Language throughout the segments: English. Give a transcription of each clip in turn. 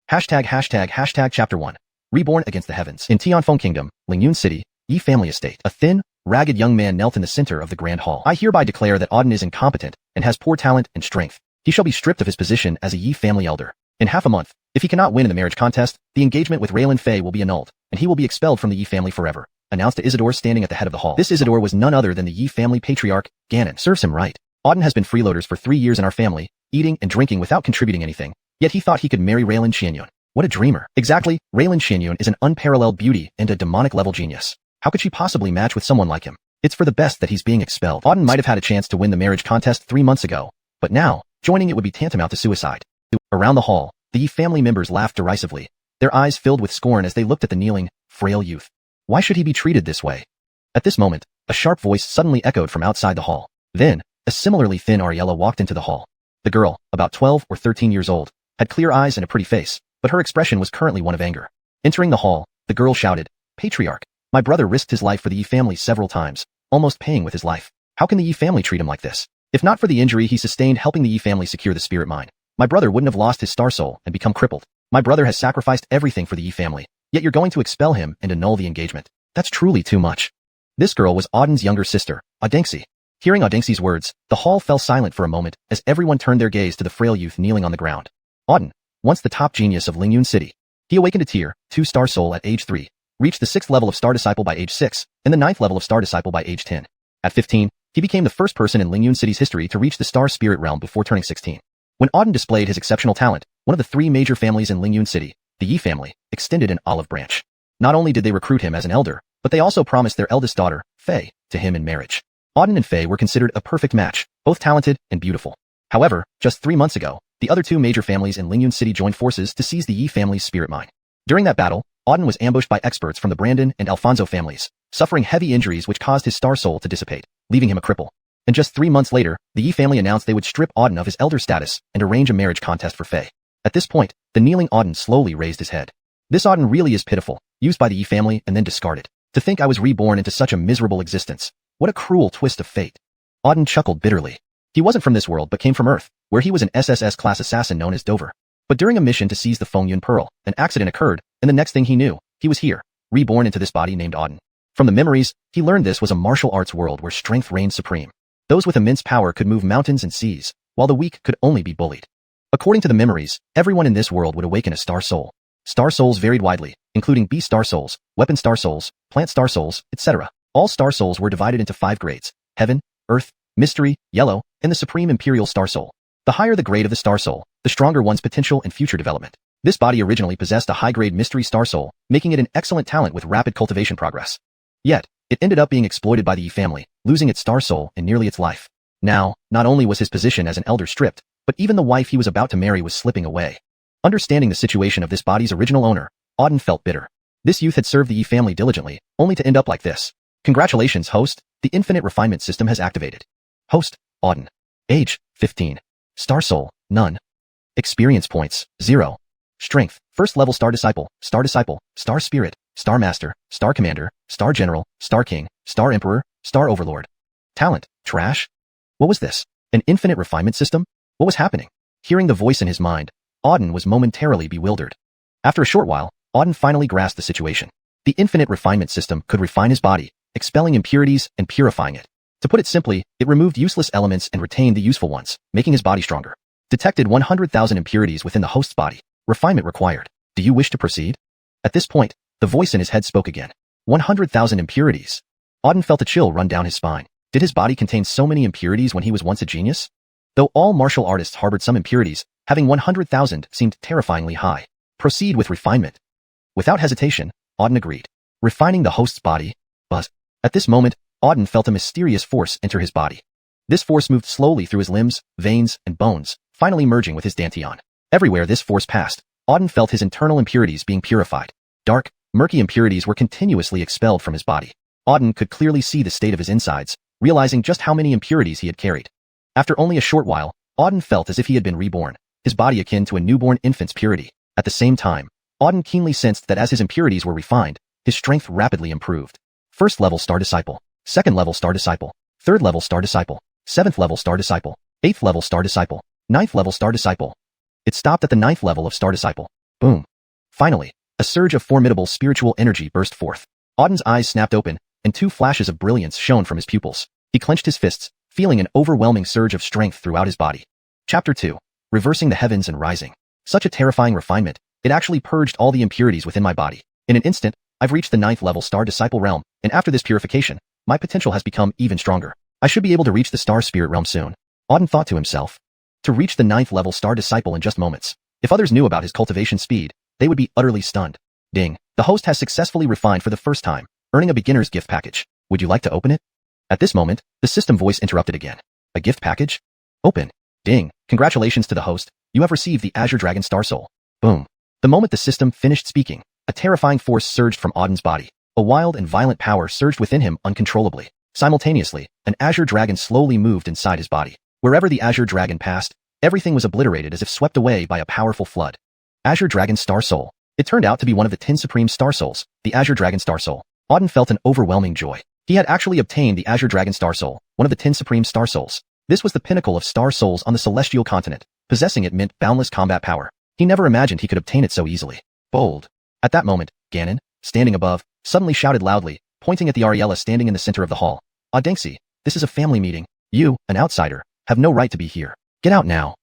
Chapter 1. Reborn against the heavens. In Tianfeng Kingdom, Lingyun City, Yi family estate. A thin, ragged young man knelt in the center of the grand hall. I hereby declare that Auden is incompetent and has poor talent and strength. He shall be stripped of his position as a Yi family elder. In half a month, if he cannot win in the marriage contest, the engagement with Raylan Fei will be annulled, and he will be expelled from the Yi family forever, announced to Isidore standing at the head of the hall. This Isidore was none other than the Yi family patriarch, Ganon. Serves him right. Auden has been freeloaders for 3 years in our family, eating and drinking without contributing anything, yet he thought he could marry Raylan Xianyun. What a dreamer. Exactly, Raylan Xianyun is an unparalleled beauty and a demonic-level genius. How could she possibly match with someone like him? It's for the best that he's being expelled. Auden might have had a chance to win the marriage contest 3 months ago, but now, joining it would be tantamount to suicide. Around the hall, the Yi family members laughed derisively, their eyes filled with scorn as they looked at the kneeling, frail youth. Why should he be treated this way? At this moment, a sharp voice suddenly echoed from outside the hall. Then, a similarly thin Ariella walked into the hall. The girl, about 12 or 13 years old, had clear eyes and a pretty face, but her expression was currently one of anger. Entering the hall, the girl shouted, "Patriarch, my brother risked his life for the Yi family several times, almost paying with his life. How can the Yi family treat him like this? If not for the injury he sustained helping the Yi family secure the spirit mine, my brother wouldn't have lost his star soul and become crippled. My brother has sacrificed everything for the Yi family, yet you're going to expel him and annul the engagement. That's truly too much." This girl was Auden's younger sister, Audengxi. Hearing Audengxi's words, the hall fell silent for a moment as everyone turned their gaze to the frail youth kneeling on the ground. Auden, once the top genius of Lingyun City. He awakened a tier 2 star soul at age 3, reached the 6th level of star disciple by age 6, and the 9th level of star disciple by age 10. At 15, he became the first person in Lingyun City's history to reach the star spirit realm before turning 16. When Auden displayed his exceptional talent, one of the 3 major families in Lingyun City, the Yi family, extended an olive branch. Not only did they recruit him as an elder, but they also promised their eldest daughter, Fei, to him in marriage. Auden and Fei were considered a perfect match, both talented and beautiful. However, just 3 months ago, the other 2 major families in Lingyun City joined forces to seize the Yi family's spirit mine. During that battle, Auden was ambushed by experts from the Brandon and Alfonso families, suffering heavy injuries which caused his star soul to dissipate, leaving him a cripple. And just 3 months later, the Yi family announced they would strip Auden of his elder status and arrange a marriage contest for Fei. At this point, the kneeling Auden slowly raised his head. This Auden really is pitiful, used by the Yi family and then discarded. To think I was reborn into such a miserable existence. What a cruel twist of fate. Auden chuckled bitterly. He wasn't from this world but came from Earth, where he was an SSS-class assassin known as Dover. But during a mission to seize the Fengyun Pearl, an accident occurred, and the next thing he knew, he was here, reborn into this body named Auden. From the memories, he learned this was a martial arts world where strength reigned supreme. Those with immense power could move mountains and seas, while the weak could only be bullied. According to the memories, everyone in this world would awaken a star soul. Star souls varied widely, including beast star souls, weapon star souls, plant star souls, etc. All star souls were divided into 5 grades: Heaven, Earth, Mystery, Yellow, and the Supreme Imperial Star Soul. The higher the grade of the star soul, the stronger one's potential and future development. This body originally possessed a high-grade Mystery Star Soul, making it an excellent talent with rapid cultivation progress. Yet, it ended up being exploited by the Yi family, losing its star soul and nearly its life. Now, not only was his position as an elder stripped, but even the wife he was about to marry was slipping away. Understanding the situation of this body's original owner, Auden felt bitter. This youth had served the Yi family diligently, only to end up like this. Congratulations, host, the Infinite Refinement System has activated. Host, Auden. Age, 15. Star Soul, none. Experience points, 0. Strength, first level Star Disciple, Star Spirit, Star Master, Star Commander, Star General, Star King, Star Emperor, Star Overlord. Talent, trash? What was this? An Infinite Refinement System? What was happening? Hearing the voice in his mind, Auden was momentarily bewildered. After a short while, Auden finally grasped the situation. The Infinite Refinement System could refine his body, expelling impurities and purifying it. To put it simply, it removed useless elements and retained the useful ones, making his body stronger. Detected 100,000 impurities within the host's body. Refinement required. Do you wish to proceed? At this point, the voice in his head spoke again. 100,000 impurities. Auden felt a chill run down his spine. Did his body contain so many impurities when he was once a genius? Though all martial artists harbored some impurities, having 100,000 seemed terrifyingly high. Proceed with refinement. Without hesitation, Auden agreed. Refining the host's body. Buzz. At this moment, Auden felt a mysterious force enter his body. This force moved slowly through his limbs, veins, and bones, finally merging with his dantian. Everywhere this force passed, Auden felt his internal impurities being purified. Dark, murky impurities were continuously expelled from his body. Auden could clearly see the state of his insides, realizing just how many impurities he had carried. After only a short while, Auden felt as if he had been reborn, his body akin to a newborn infant's purity. At the same time, Auden keenly sensed that as his impurities were refined, his strength rapidly improved. First level Star Disciple, 2nd level Star Disciple, 3rd level Star Disciple, 7th level Star Disciple, 8th level Star Disciple, 9th level Star Disciple. It stopped at the 9th level of Star Disciple. Boom. Finally, a surge of formidable spiritual energy burst forth. Auden's eyes snapped open, and 2 flashes of brilliance shone from his pupils. He clenched his fists, feeling an overwhelming surge of strength throughout his body. Chapter 2. Reversing the heavens and rising. Such a terrifying refinement, it actually purged all the impurities within my body. In an instant, I've reached the 9th level Star Disciple realm, and after this purification, my potential has become even stronger. I should be able to reach the Star Spirit realm soon. Auden thought to himself. To reach the 9th level Star Disciple in just moments. If others knew about his cultivation speed, they would be utterly stunned. Ding. The host has successfully refined for the first time, earning a beginner's gift package. Would you like to open it? At this moment, the system voice interrupted again. A gift package? Open. Ding. Congratulations to the host. You have received the Azure Dragon Star Soul. Boom. The moment the system finished speaking, a terrifying force surged from Auden's body. A wild and violent power surged within him uncontrollably. Simultaneously, an Azure Dragon slowly moved inside his body. Wherever the Azure Dragon passed, everything was obliterated as if swept away by a powerful flood. Azure Dragon Star Soul. It turned out to be one of the 10 Supreme Star Souls, the Azure Dragon Star Soul. Auden felt an overwhelming joy. He had actually obtained the Azure Dragon Star Soul, one of the 10 Supreme Star Souls. This was the pinnacle of Star Souls on the Celestial Continent. Possessing it meant boundless combat power. He never imagined he could obtain it so easily. Bold. At that moment, Ganon, standing above, suddenly shouted loudly, pointing at the Ariella standing in the center of the hall. Audenxi, this is a family meeting. You, an outsider, have no right to be here. Get out now.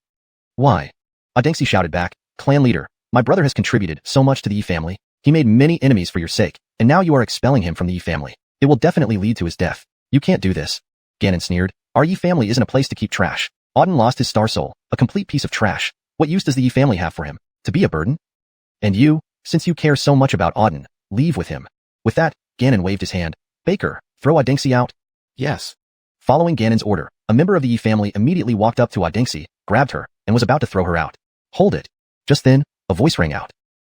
Why? Audenxi shouted back, Clan leader, my brother has contributed so much to the Yi family. He made many enemies for your sake, and now you are expelling him from the Yi family. It will definitely lead to his death. You can't do this. Ganon sneered. Our Yi family isn't a place to keep trash. Auden lost his Star Soul, a complete piece of trash. What use does the Yi family have for him? To be a burden? And you, since you care so much about Auden, leave with him. With that, Ganon waved his hand. Baker, throw Audenxi out. Yes. Following Ganon's order, a member of the Yi family immediately walked up to Audenxi, grabbed her, and was about to throw her out. Hold it. Just then, a voice rang out.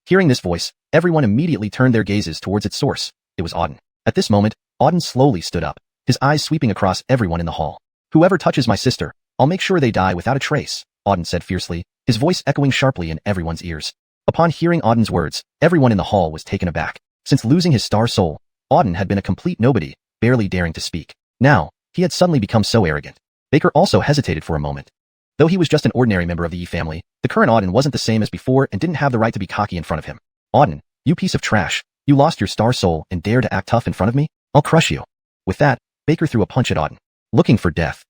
Hearing this voice, everyone immediately turned their gazes towards its source. It was Auden. At this moment, Auden slowly stood up, his eyes sweeping across everyone in the hall. Whoever touches my sister, I'll make sure they die without a trace, Auden said fiercely, his voice echoing sharply in everyone's ears. Upon hearing Auden's words, everyone in the hall was taken aback. Since losing his Star Soul, Auden had been a complete nobody, barely daring to speak. Now, he had suddenly become so arrogant. Baker also hesitated for a moment. Though he was just an ordinary member of the Yi family, the current Auden wasn't the same as before and didn't have the right to be cocky in front of him. Auden, you piece of trash, you lost your Star Soul and dare to act tough in front of me? I'll crush you. With that, Baker threw a punch at Auden, looking for death.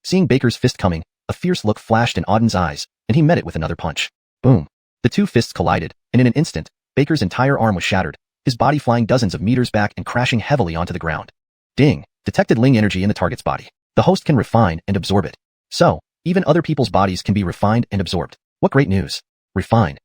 Seeing Baker's fist coming, a fierce look flashed in Auden's eyes, and he met it with another punch. Boom. The 2 fists collided, and in an instant, Baker's entire arm was shattered, his body flying dozens of meters back and crashing heavily onto the ground. Ding. Detected Ling energy in the target's body. The host can refine and absorb it. So, even other people's bodies can be refined and absorbed. What great news. Refine.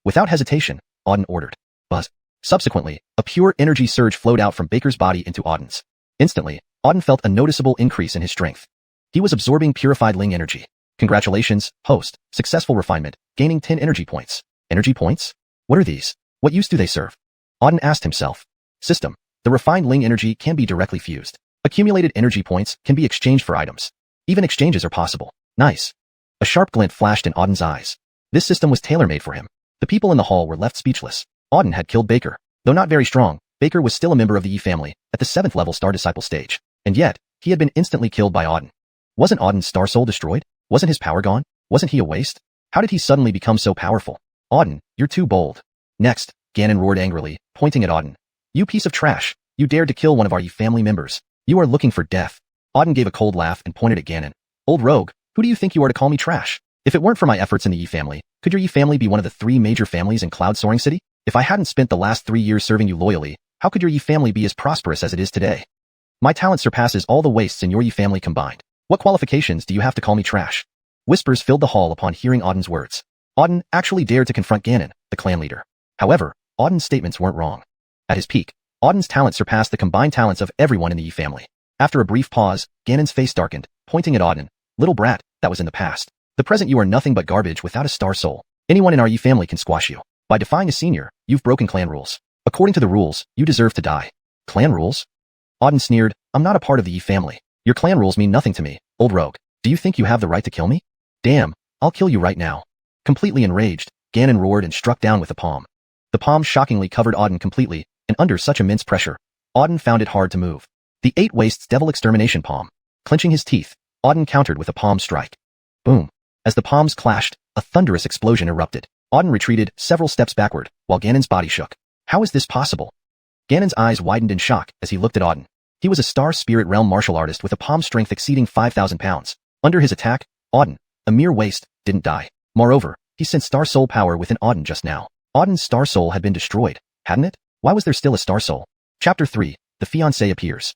Without hesitation, Auden ordered. Buzz. Subsequently, a pure energy surge flowed out from Baker's body into Auden's. Instantly, Auden felt a noticeable increase in his strength. He was absorbing purified Ling energy. Congratulations, host. Successful refinement, gaining 10 energy points. Energy points? What are these? What use do they serve? Auden asked himself. System. The refined Ling energy can be directly fused. Accumulated energy points can be exchanged for items. Even exchanges are possible. Nice. A sharp glint flashed in Auden's eyes. This system was tailor-made for him. The people in the hall were left speechless. Auden had killed Baker. Though not very strong, Baker was still a member of the Yi family, at the 7th level Star Disciple stage. And yet, he had been instantly killed by Auden. Wasn't Auden's Star Soul destroyed? Wasn't his power gone? Wasn't he a waste? How did he suddenly become so powerful? Auden, you're too bold. Next, Ganon roared angrily, pointing at Auden. You piece of trash. You dared to kill one of our Yi family members. You are looking for death. Auden gave a cold laugh and pointed at Ganon. Old rogue, who do you think you are to call me trash? If it weren't for my efforts in the Yi family, could your Yi family be one of the 3 major families in Cloud Soaring City? If I hadn't spent the last 3 years serving you loyally, how could your Yi family be as prosperous as it is today? My talent surpasses all the wastes in your Yi family combined. What qualifications do you have to call me trash? Whispers filled the hall upon hearing Auden's words. Auden actually dared to confront Ganon, the clan leader. However, Auden's statements weren't wrong. At his peak, Auden's talent surpassed the combined talents of everyone in the Yi family. After a brief pause, Ganon's face darkened, pointing at Auden. Little brat, that was in the past. The present you are nothing but garbage without a Star Soul. Anyone in our Yi family can squash you. By defying a senior, you've broken clan rules. According to the rules, you deserve to die. Clan rules? Auden sneered, I'm not a part of the Yi family. Your clan rules mean nothing to me, old rogue. Do you think you have the right to kill me? Damn, I'll kill you right now. Completely enraged, Ganon roared and struck down with the palm. The palm shockingly covered Auden completely, and under such immense pressure, Auden found it hard to move. The 8 Wastes Devil Extermination Palm. Clenching his teeth, Auden countered with a palm strike. Boom. As the palms clashed, a thunderous explosion erupted. Auden retreated several steps backward, while Ganon's body shook. How is this possible? Ganon's eyes widened in shock as he looked at Auden. He was a Star Spirit Realm martial artist with a palm strength exceeding 5,000 pounds. Under his attack, Auden, a mere waste, didn't die. Moreover, he sensed Star Soul power within Auden just now. Auden's Star Soul had been destroyed, hadn't it? Why was there still a Star Soul? Chapter 3, The Fiancé Appears.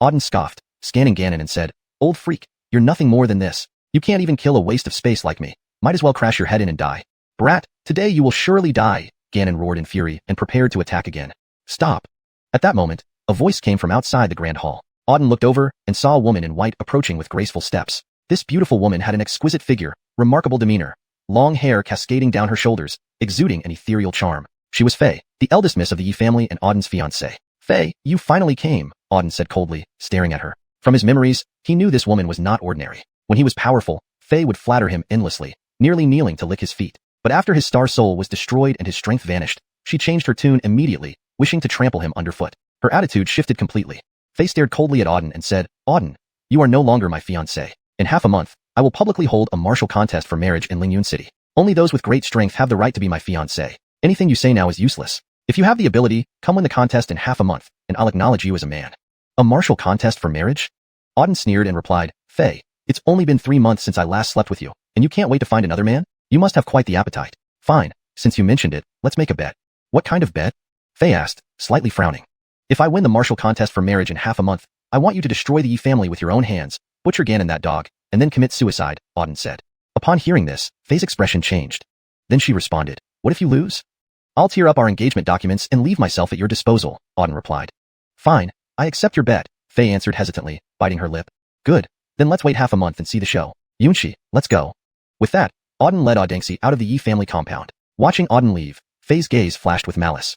Auden scoffed, scanning Ganon and said, Old freak, you're nothing more than this. You can't even kill a waste of space like me. Might as well crash your head in and die. Brat, today you will surely die, Ganon roared in fury and prepared to attack again. Stop. At that moment, a voice came from outside the Grand Hall. Auden looked over and saw a woman in white approaching with graceful steps. This beautiful woman had an exquisite figure, remarkable demeanor, long hair cascading down her shoulders, exuding an ethereal charm. She was Faye, the eldest miss of the Yi family and Auden's fiancée. Faye, you finally came, Auden said coldly, staring at her. From his memories, he knew this woman was not ordinary. When he was powerful, Faye would flatter him endlessly, nearly kneeling to lick his feet. But after his Star Soul was destroyed and his strength vanished, she changed her tune immediately, wishing to trample him underfoot. Her attitude shifted completely. Faye stared coldly at Auden and said, Auden, you are no longer my fiancé. In half a month, I will publicly hold a martial contest for marriage in Lingyun City. Only those with great strength have the right to be my fiancé. Anything you say now is useless. If you have the ability, come win the contest in half a month, and I'll acknowledge you as a man. A martial contest for marriage? Auden sneered and replied, Faye, it's only been 3 months since I last slept with you, and you can't wait to find another man? You must have quite the appetite. Fine, since you mentioned it, let's make a bet. What kind of bet? Faye asked, slightly frowning. If I win the martial contest for marriage in half a month, I want you to destroy the Yi family with your own hands, butcher Ganon that dog, and then commit suicide, Auden said. Upon hearing this, Faye's expression changed. Then she responded, what if you lose? I'll tear up our engagement documents and leave myself at your disposal, Auden replied. Fine, I accept your bet, Faye answered hesitantly, biting her lip. Good, then let's wait half a month and see the show. Yunshi, let's go. With that, Auden led Audengxi out of the Yi family compound. Watching Auden leave, Faye's gaze flashed with malice.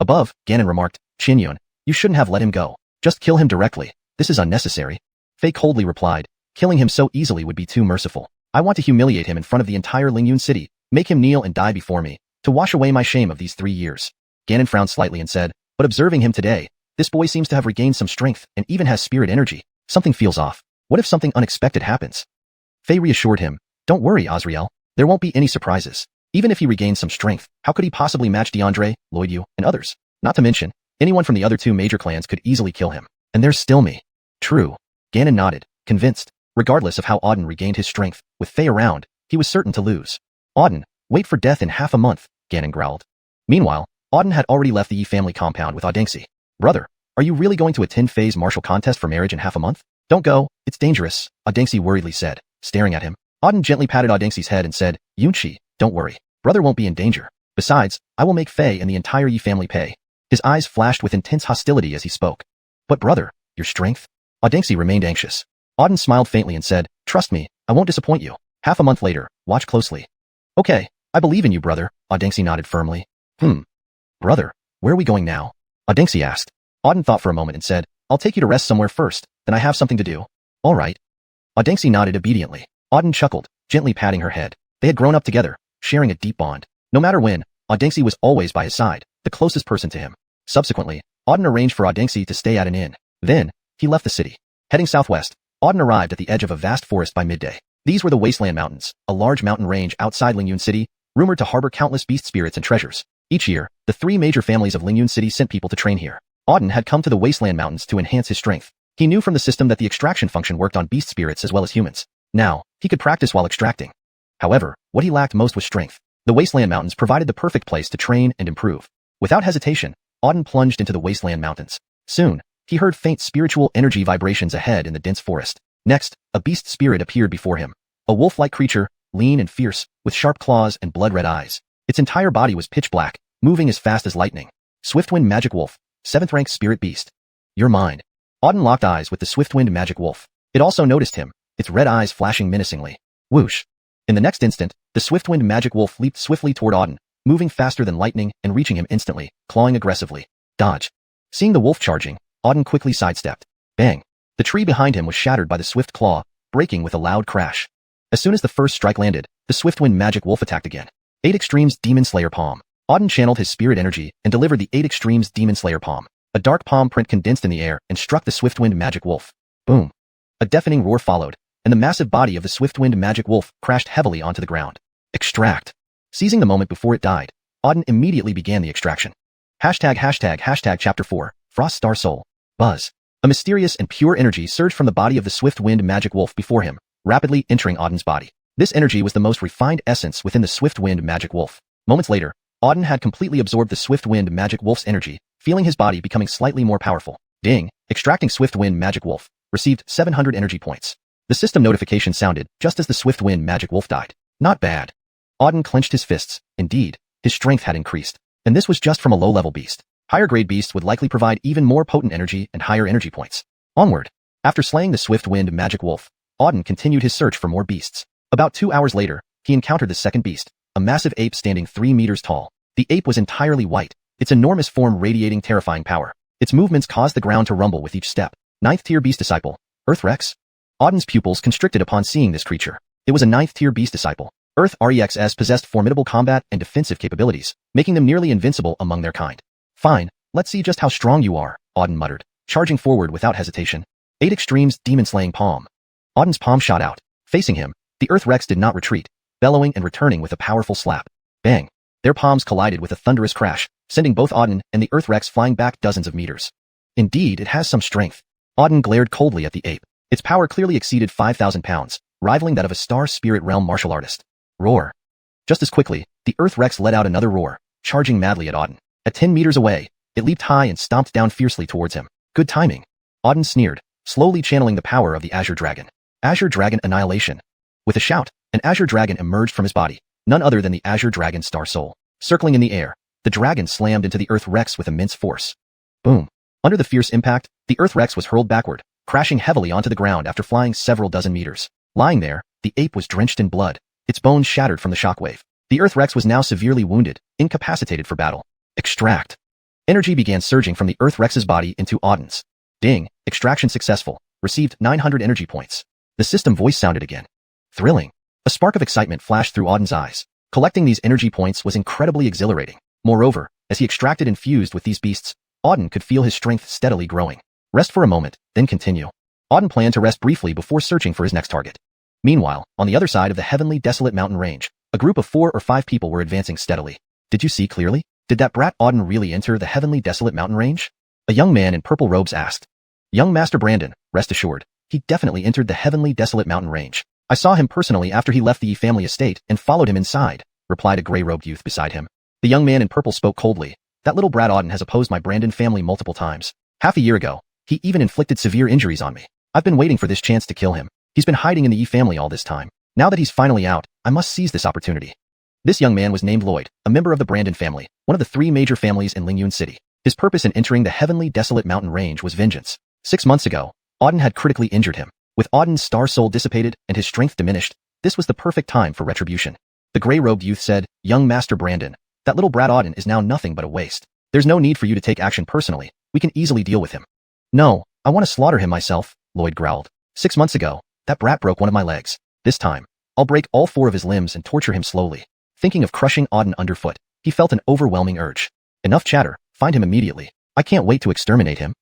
Above, Ganon remarked, Xiuxian, you shouldn't have let him go. Just kill him directly. This is unnecessary. Faye coldly replied, killing him so easily would be too merciful. I want to humiliate him in front of the entire Lingyun City, make him kneel and die before me, to wash away my shame of these 3 years. Ganon frowned slightly and said, but observing him today, this boy seems to have regained some strength and even has spirit energy. Something feels off. What if something unexpected happens? Faye reassured him, don't worry, Azriel. There won't be any surprises. Even if he regains some strength, how could he possibly match DeAndre, Lloyd Yu, and others? Not to mention, anyone from the other 2 major clans could easily kill him. And there's still me. True. Ganon nodded, convinced. Regardless of how Auden regained his strength, with Faye around, he was certain to lose. Auden, wait for death in half a month, Ganon growled. Meanwhile, Auden had already left the Yi family compound with Audengxi. Brother, are you really going to attend Faye's martial contest for marriage in half a month? Don't go, it's dangerous, Audengxi worriedly said, staring at him. Auden gently patted Audengxi's head and said, Yunshi, don't worry. Brother won't be in danger. Besides, I will make Faye and the entire Yi family pay. His eyes flashed with intense hostility as he spoke. But brother, your strength? Audengxi remained anxious. Auden smiled faintly and said, trust me, I won't disappoint you. Half a month later, watch closely. Okay, I believe in you, brother, Audengxi nodded firmly. Brother, where are we going now? Audengxi asked. Auden thought for a moment and said, I'll take you to rest somewhere first, then I have something to do. All right. Audengxi nodded obediently. Auden chuckled, gently patting her head. They had grown up together, sharing a deep bond. No matter when, Audengxi was always by his side, the closest person to him. Subsequently, Auden arranged for Audengxi to stay at an inn. Then, he left the city. Heading southwest, Auden arrived at the edge of a vast forest by midday. These were the Wasteland Mountains, a large mountain range outside Lingyun City, rumored to harbor countless beast spirits and treasures. Each year, the 3 major families of Lingyun City sent people to train here. Auden had come to the Wasteland Mountains to enhance his strength. He knew from the system that the extraction function worked on beast spirits as well as humans. Now, he could practice while extracting. However, what he lacked most was strength. The Wasteland Mountains provided the perfect place to train and improve. Without hesitation, Auden plunged into the Wasteland Mountains. Soon, he heard faint spiritual energy vibrations ahead in the dense forest. Next, a beast spirit appeared before him. A wolf-like creature, lean and fierce, with sharp claws and blood-red eyes. Its entire body was pitch black, moving as fast as lightning. Swiftwind Magic Wolf, 7th rank spirit beast. You're mine. Auden locked eyes with the Swiftwind Magic Wolf. It also noticed him, its red eyes flashing menacingly. Whoosh. In the next instant, the Swiftwind Magic Wolf leaped swiftly toward Auden, moving faster than lightning and reaching him instantly, clawing aggressively. Dodge. Seeing the wolf charging, Auden quickly sidestepped. Bang. The tree behind him was shattered by the swift claw, breaking with a loud crash. As soon as the first strike landed, the Swiftwind Magic Wolf attacked again. 8 Extremes Demon Slayer Palm. Auden channeled his spirit energy and delivered the 8 Extremes Demon Slayer Palm. A dark palm print condensed in the air and struck the Swiftwind Magic Wolf. Boom. A deafening roar followed, and the massive body of the Swiftwind Magic Wolf crashed heavily onto the ground. Extract. Seizing the moment before it died, Auden immediately began the extraction. Chapter 4, Frost Star Soul. Buzz. A mysterious and pure energy surged from the body of the swift-wind magic wolf before him, rapidly entering Auden's body. This energy was the most refined essence within the swift-wind magic wolf. Moments later, Auden had completely absorbed the swift-wind magic wolf's energy, feeling his body becoming slightly more powerful. Ding, extracting swift-wind magic wolf, received 700 energy points. The system notification sounded just as the swift-wind magic wolf died. Not bad. Auden clenched his fists. Indeed, his strength had increased. And this was just from a low-level beast. Higher-grade beasts would likely provide even more potent energy and higher energy points. Onward. After slaying the swift-wind magic wolf, Auden continued his search for more beasts. About 2 hours later, he encountered the second beast, a massive ape standing 3 meters tall. The ape was entirely white, its enormous form radiating terrifying power. Its movements caused the ground to rumble with each step. 9th-tier beast disciple, Earth Rex. Auden's pupils constricted upon seeing this creature. It was a 9th-tier beast disciple. Earth REXs possessed formidable combat and defensive capabilities, making them nearly invincible among their kind. Fine, let's see just how strong you are, Auden muttered, charging forward without hesitation. 8 Extremes Demon-Slaying Palm. Auden's palm shot out. Facing him, the Earth Rex did not retreat, bellowing and returning with a powerful slap. Bang! Their palms collided with a thunderous crash, sending both Auden and the Earth Rex flying back dozens of meters. Indeed, it has some strength. Auden glared coldly at the ape. Its power clearly exceeded 5,000 pounds, rivaling that of a Star Spirit Realm martial artist. Roar. Just as quickly, the Earth Rex let out another roar, charging madly at Auden. At 10 meters away, it leaped high and stomped down fiercely towards him. Good timing. Auden sneered, slowly channeling the power of the Azure Dragon. Azure Dragon Annihilation. With a shout, an Azure Dragon emerged from his body, none other than the Azure Dragon Star Soul. Circling in the air, the dragon slammed into the Earth Rex with immense force. Boom. Under the fierce impact, the Earth Rex was hurled backward, crashing heavily onto the ground after flying several dozen meters. Lying there, the ape was drenched in blood, its bones shattered from the shockwave. The Earth Rex was now severely wounded, incapacitated for battle. Extract. Energy began surging from the Earth Rex's body into Auden's. Ding, extraction successful, received 900 energy points. The system voice sounded again. Thrilling. A spark of excitement flashed through Auden's eyes. Collecting these energy points was incredibly exhilarating. Moreover, as he extracted and fused with these beasts, Auden could feel his strength steadily growing. Rest for a moment, then continue. Auden planned to rest briefly before searching for his next target. Meanwhile, on the other side of the heavenly desolate mountain range, a group of 4 or 5 people were advancing steadily. Did you see clearly? Did that brat Auden really enter the heavenly desolate mountain range? A young man in purple robes asked. Young Master Brandon, rest assured, he definitely entered the heavenly desolate mountain range. I saw him personally after he left the Yi family estate and followed him inside, replied a gray-robed youth beside him. The young man in purple spoke coldly. That little brat Auden has opposed my Brandon family multiple times. Half a year ago, he even inflicted severe injuries on me. I've been waiting for this chance to kill him. He's been hiding in the Yi family all this time. Now that he's finally out, I must seize this opportunity. This young man was named Lloyd, a member of the Brandon family, one of the 3 major families in Lingyun City. His purpose in entering the heavenly desolate mountain range was vengeance. 6 months ago, Auden had critically injured him. With Auden's star soul dissipated and his strength diminished, this was the perfect time for retribution. The gray-robed youth said, Young Master Brandon, that little brat Auden is now nothing but a waste. There's no need for you to take action personally. We can easily deal with him. No, I want to slaughter him myself, Lloyd growled. 6 months ago, that brat broke one of my legs. This time, I'll break all 4 of his limbs and torture him slowly. Thinking of crushing Auden underfoot, he felt an overwhelming urge. Enough chatter, find him immediately. I can't wait to exterminate him.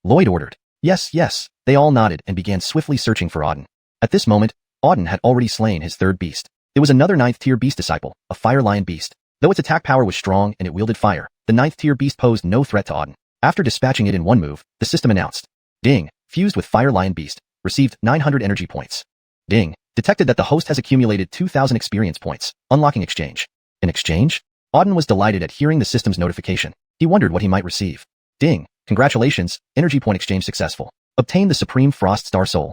Lloyd ordered. Yes, yes, they all nodded and began swiftly searching for Auden. At this moment, Auden had already slain his 3rd beast. It was another 9th-tier beast disciple, a fire lion beast. Though its attack power was strong and it wielded fire, the 9th-tier beast posed no threat to Auden. After dispatching it in one move, the system announced. Ding, fused with fire lion beast, received 900 energy points. Ding, detected that the host has accumulated 2,000 experience points, unlocking exchange. In exchange? Auden was delighted at hearing the system's notification. He wondered what he might receive. Ding, congratulations, energy point exchange successful. Obtain the Supreme Frost Star Soul.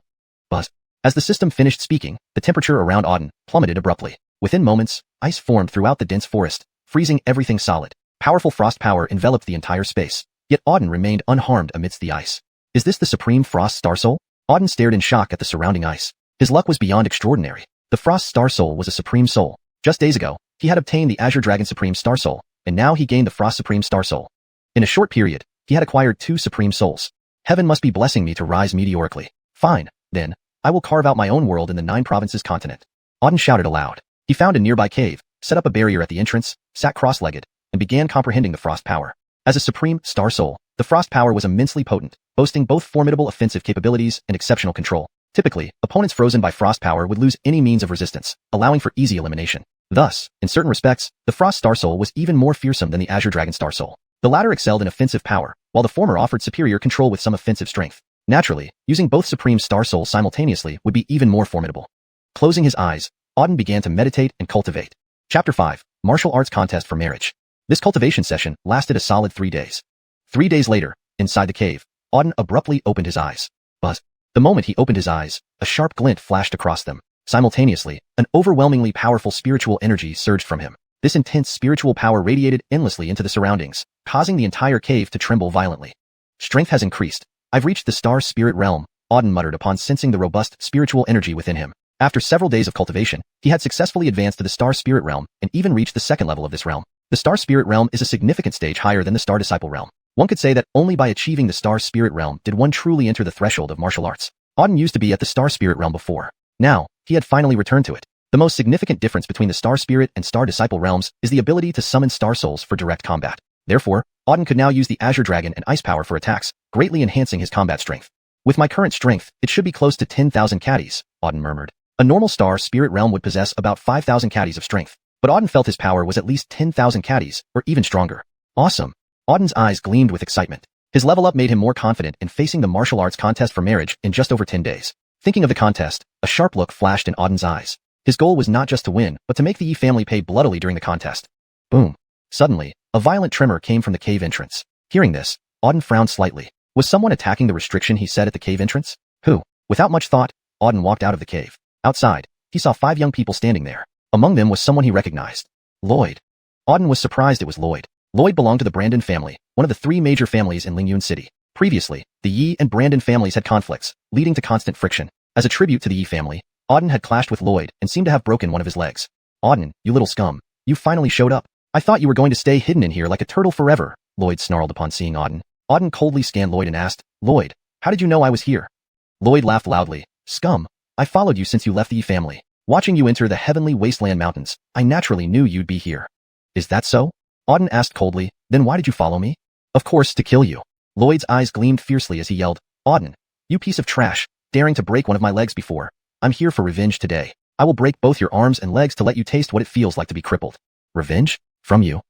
Buzz. As the system finished speaking, the temperature around Auden plummeted abruptly. Within moments, ice formed throughout the dense forest, freezing everything solid. Powerful frost power enveloped the entire space, yet Auden remained unharmed amidst the ice. Is this the Supreme Frost Star Soul? Auden stared in shock at the surrounding ice. His luck was beyond extraordinary. The Frost Star Soul was a Supreme Soul. Just days ago, he had obtained the Azure Dragon Supreme Star Soul, and now he gained the Frost Supreme Star Soul. In a short period, he had acquired 2 Supreme Souls. Heaven must be blessing me to rise meteorically. Fine, then, I will carve out my own world in the 9 provinces continent. Auden shouted aloud. He found a nearby cave, set up a barrier at the entrance, sat cross-legged, and began comprehending the frost power. As a Supreme Star Soul, the frost power was immensely potent, boasting both formidable offensive capabilities and exceptional control. Typically, opponents frozen by frost power would lose any means of resistance, allowing for easy elimination. Thus, in certain respects, the Frost Star Soul was even more fearsome than the Azure Dragon Star Soul. The latter excelled in offensive power, while the former offered superior control with some offensive strength. Naturally, using both Supreme Star Souls simultaneously would be even more formidable. Closing his eyes, Auden began to meditate and cultivate. Chapter 5, Martial Arts Contest for Marriage. This cultivation session lasted a solid 3 days. 3 days later, inside the cave, Auden abruptly opened his eyes. But, the moment he opened his eyes, a sharp glint flashed across them. Simultaneously, an overwhelmingly powerful spiritual energy surged from him. This intense spiritual power radiated endlessly into the surroundings, causing the entire cave to tremble violently. Strength has increased. I've reached the star spirit realm, Auden muttered upon sensing the robust spiritual energy within him. After several days of cultivation, he had successfully advanced to the star spirit realm and even reached the second level of this realm. The star spirit realm is a significant stage higher than the star disciple realm. One could say that only by achieving the star spirit realm did one truly enter the threshold of martial arts. Auden used to be at the star spirit realm before. Now, he had finally returned to it. The most significant difference between the star spirit and star disciple realms is the ability to summon star souls for direct combat. Therefore, Auden could now use the Azure Dragon and Ice Power for attacks, greatly enhancing his combat strength. With my current strength, it should be close to 10,000 caddies, Auden murmured. A normal star spirit realm would possess about 5,000 caddies of strength, but Auden felt his power was at least 10,000 caddies, or even stronger. Awesome. Auden's eyes gleamed with excitement. His level up made him more confident in facing the martial arts contest for marriage in just over 10 days. Thinking of the contest, a sharp look flashed in Auden's eyes. His goal was not just to win, but to make the Yi family pay bloodily during the contest. Boom. Suddenly, a violent tremor came from the cave entrance. Hearing this, Auden frowned slightly. Was someone attacking the restriction he set at the cave entrance? Who? Without much thought, Auden walked out of the cave. Outside, he saw 5 young people standing there. Among them was someone he recognized. Lloyd. Auden was surprised it was Lloyd. Lloyd belonged to the Brandon family, one of the 3 major families in Lingyun City. Previously, the Yi and Brandon families had conflicts, leading to constant friction. As a tribute to the Yi family, Auden had clashed with Lloyd and seemed to have broken one of his legs. Auden, you little scum. You finally showed up. I thought you were going to stay hidden in here like a turtle forever, Lloyd snarled upon seeing Auden. Auden coldly scanned Lloyd and asked, Lloyd, how did you know I was here? Lloyd laughed loudly. Scum. I followed you since you left the Yi family. Watching you enter the heavenly wasteland mountains, I naturally knew you'd be here. Is that so? Auden asked coldly. Then why did you follow me? Of course, to kill you. Lloyd's eyes gleamed fiercely as he yelled, Auden, you piece of trash, daring to break one of my legs before. I'm here for revenge today. I will break both your arms and legs to let you taste what it feels like to be crippled. Revenge? From you?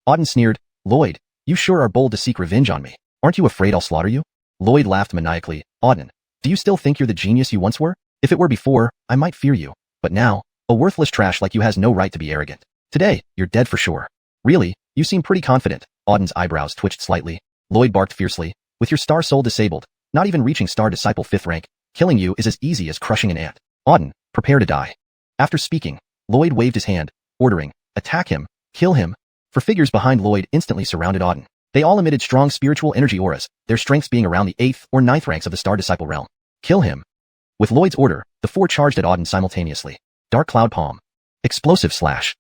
Auden sneered, Lloyd, you sure are bold to seek revenge on me. Aren't you afraid I'll slaughter you? Lloyd laughed maniacally. Auden, do you still think you're the genius you once were? If it were before, I might fear you. But now, a worthless trash like you has no right to be arrogant. Today, you're dead for sure. Really, you seem pretty confident. Auden's eyebrows twitched slightly. Lloyd barked fiercely. With your star soul disabled, not even reaching star disciple 5th rank, killing you is as easy as crushing an ant. Auden, prepare to die. After speaking, Lloyd waved his hand, ordering, attack him, kill him. 4 figures behind Lloyd instantly surrounded Auden. They all emitted strong spiritual energy auras, their strengths being around the 8th or 9th ranks of the star disciple realm. Kill him. With Lloyd's order, the 4 charged at Auden simultaneously. Dark Cloud Palm. Explosive Slash.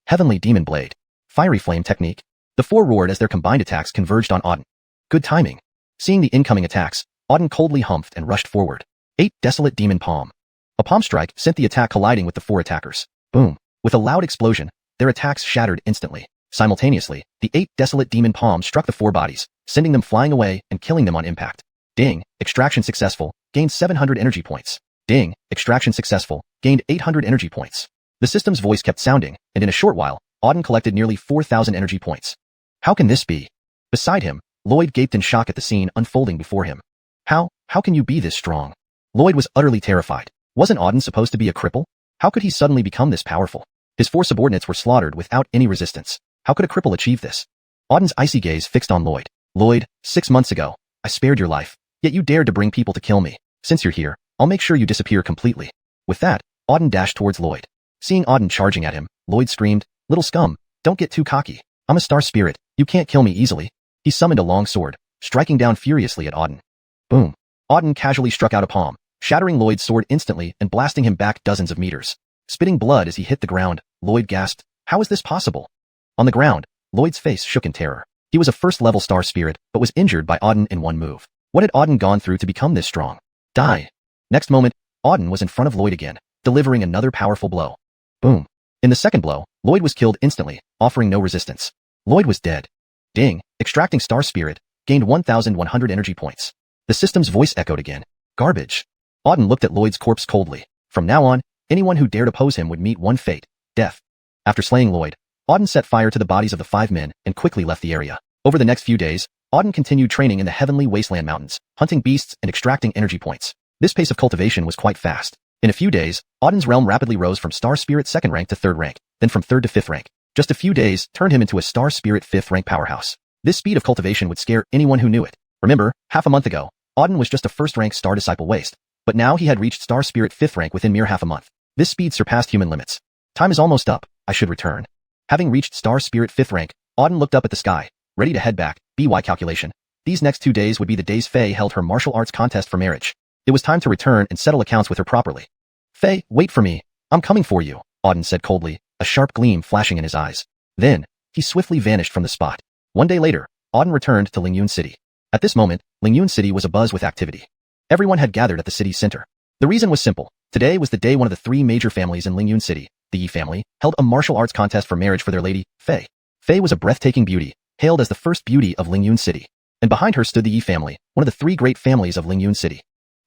Heavenly Demon Blade. Fiery Flame Technique. The 4 roared as their combined attacks converged on Auden. Good timing. Seeing the incoming attacks, Auden coldly humphed and rushed forward. 8 Desolate Demon Palm. A palm strike sent the attack colliding with the 4 attackers. Boom. With a loud explosion, their attacks shattered instantly. Simultaneously, the 8 Desolate Demon Palm struck the 4 bodies, sending them flying away and killing them on impact. Ding. Extraction successful. Gained 700 energy points. Ding. Extraction successful. Gained 800 energy points. The system's voice kept sounding, and in a short while, Auden collected nearly 4,000 energy points. How can this be? Beside him, Lloyd gaped in shock at the scene unfolding before him. How can you be this strong? Lloyd was utterly terrified. Wasn't Auden supposed to be a cripple? How could he suddenly become this powerful? His 4 subordinates were slaughtered without any resistance. How could a cripple achieve this? Auden's icy gaze fixed on Lloyd. Lloyd, 6 months ago, I spared your life, yet you dared to bring people to kill me. Since you're here, I'll make sure you disappear completely. With that, Auden dashed towards Lloyd. Seeing Auden charging at him, Lloyd screamed, Little scum, don't get too cocky. I'm a star spirit, you can't kill me easily. He summoned a long sword, striking down furiously at Auden. Boom. Auden casually struck out a palm, shattering Lloyd's sword instantly and blasting him back dozens of meters. Spitting blood as he hit the ground, Lloyd gasped, how is this possible? On the ground, Lloyd's face shook in terror. He was a first-level star spirit, but was injured by Auden in one move. What had Auden gone through to become this strong? Die. Next moment, Auden was in front of Lloyd again, delivering another powerful blow. Boom. In the second blow, Lloyd was killed instantly, offering no resistance. Lloyd was dead. Ding. Extracting star spirit, gained 1,100 energy points. The system's voice echoed again. Garbage. Auden looked at Lloyd's corpse coldly. From now on, anyone who dared oppose him would meet one fate, death. After slaying Lloyd, Auden set fire to the bodies of the 5 men and quickly left the area. Over the next few days, Auden continued training in the heavenly wasteland mountains, hunting beasts and extracting energy points. This pace of cultivation was quite fast. In a few days, Auden's realm rapidly rose from Star Spirit 2nd rank to 3rd rank, then from 3rd to 5th rank. Just a few days turned him into a Star Spirit 5th rank powerhouse. This speed of cultivation would scare anyone who knew it. Remember, half a month ago, Auden was just a 1st rank Star Disciple Waste, but now he had reached Star Spirit 5th rank within mere half a month. This speed surpassed human limits. Time is almost up, I should return. Having reached Star Spirit 5th rank, Auden looked up at the sky, ready to head back. BY calculation. These next 2 days would be the days Faye held her martial arts contest for marriage. It was time to return and settle accounts with her properly. Faye, wait for me. I'm coming for you, Auden said coldly, a sharp gleam flashing in his eyes. Then, he swiftly vanished from the spot. 1 day later, Auden returned to Lingyun City. At this moment, Lingyun City was abuzz with activity. Everyone had gathered at the city's center. The reason was simple. Today was the day one of the 3 major families in Lingyun City, the Yi family, held a martial arts contest for marriage for their lady, Faye. Faye was a breathtaking beauty, hailed as the first beauty of Lingyun City. And behind her stood the Yi family, one of the 3 great families of Lingyun City.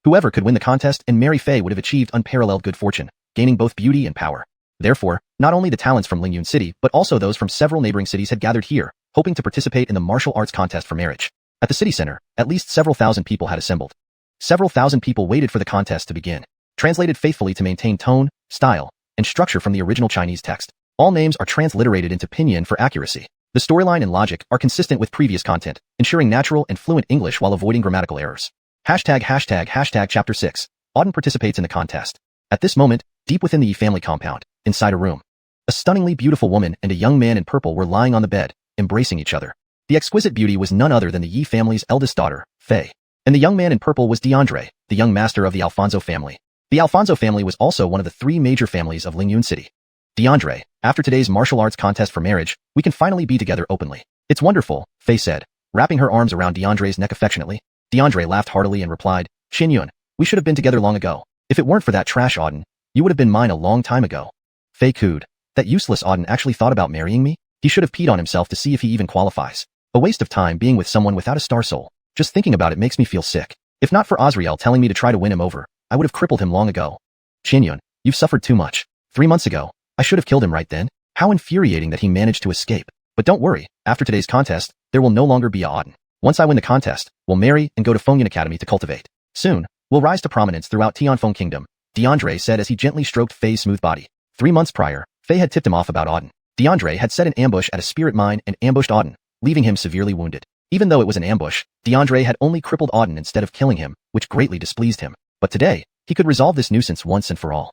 Whoever could win the contest and marry Faye would have achieved unparalleled good fortune, gaining both beauty and power. Therefore, not only the talents from Lingyun City, but also those from several neighboring cities had gathered here, hoping to participate in the martial arts contest for marriage. At the city center, at least several thousand people had assembled. Several thousand people waited for the contest to begin. Translated faithfully to maintain tone, style, and structure from the original Chinese text. All names are transliterated into pinyin for accuracy. The storyline and logic are consistent with previous content, ensuring natural and fluent English while avoiding grammatical errors. ####Chapter 6. Auden participates in the contest. At this moment, deep within the Yi family compound, inside a room, a stunningly beautiful woman and a young man in purple were lying on the bed, embracing each other. The exquisite beauty was none other than the Yi family's eldest daughter, Faye. And the young man in purple was DeAndre, the young master of the Alfonso family. The Alfonso family was also one of the 3 major families of Lingyun City. DeAndre, after today's martial arts contest for marriage, we can finally be together openly. It's wonderful, Faye said, wrapping her arms around DeAndre's neck affectionately. DeAndre laughed heartily and replied, Xuanhuan, we should have been together long ago. If it weren't for that trash Auden, you would have been mine a long time ago. Faye cooed. That useless Auden actually thought about marrying me? He should have peed on himself to see if he even qualifies. A waste of time being with someone without a star soul. Just thinking about it makes me feel sick. If not for Azrael telling me to try to win him over, I would have crippled him long ago. Xuanhuan, you've suffered too much. 3 months ago, I should have killed him right then. How infuriating that he managed to escape. But don't worry, after today's contest, there will no longer be a Auden. Once I win the contest, we'll marry and go to Fengyun Academy to cultivate. Soon, we'll rise to prominence throughout Tianfeng Kingdom, DeAndre said as he gently stroked Faye's smooth body. 3 months prior, Faye had tipped him off about Auden. DeAndre had set an ambush at a spirit mine and ambushed Auden, leaving him severely wounded. Even though it was an ambush, DeAndre had only crippled Auden instead of killing him, which greatly displeased him. But today, he could resolve this nuisance once and for all.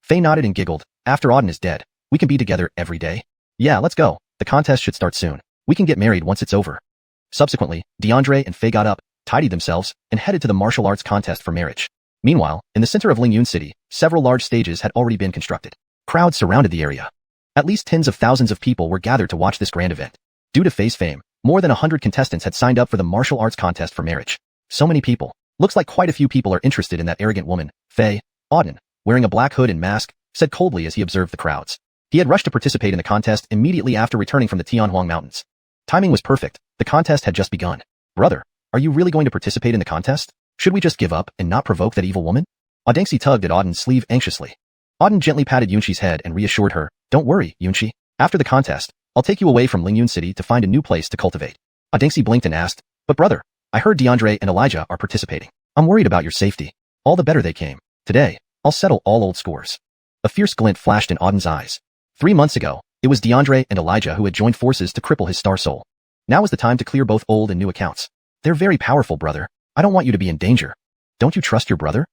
Faye nodded and giggled. After Auden is dead, we can be together every day. Yeah, let's go. The contest should start soon. We can get married once it's over. Subsequently, DeAndre and Faye got up, tidied themselves, and headed to the martial arts contest for marriage. Meanwhile, in the center of Lingyun City, several large stages had already been constructed. Crowds surrounded the area. At least tens of thousands of people were gathered to watch this grand event. Due to Faye's fame, more than 100 contestants had signed up for the martial arts contest for marriage. So many people. Looks like quite a few people are interested in that arrogant woman. Faye. Auden, wearing a black hood and mask, said coldly as he observed the crowds. He had rushed to participate in the contest immediately after returning from the Tianhuang Mountains. Timing was perfect. The contest had just begun. Brother, are you really going to participate in the contest? Should we just give up and not provoke that evil woman? Audengxi tugged at Auden's sleeve anxiously. Auden gently patted Yunxi's head and reassured her, Don't worry, Yunxi. After the contest, I'll take you away from Lingyun City to find a new place to cultivate. Audengxi blinked and asked, But brother, I heard DeAndre and Elijah are participating. I'm worried about your safety. All the better they came. Today, I'll settle all old scores. A fierce glint flashed in Auden's eyes. 3 months ago, it was DeAndre and Elijah who had joined forces to cripple his star soul. Now is the time to clear both old and new accounts. They're very powerful, brother. I don't want you to be in danger. Don't you trust your brother?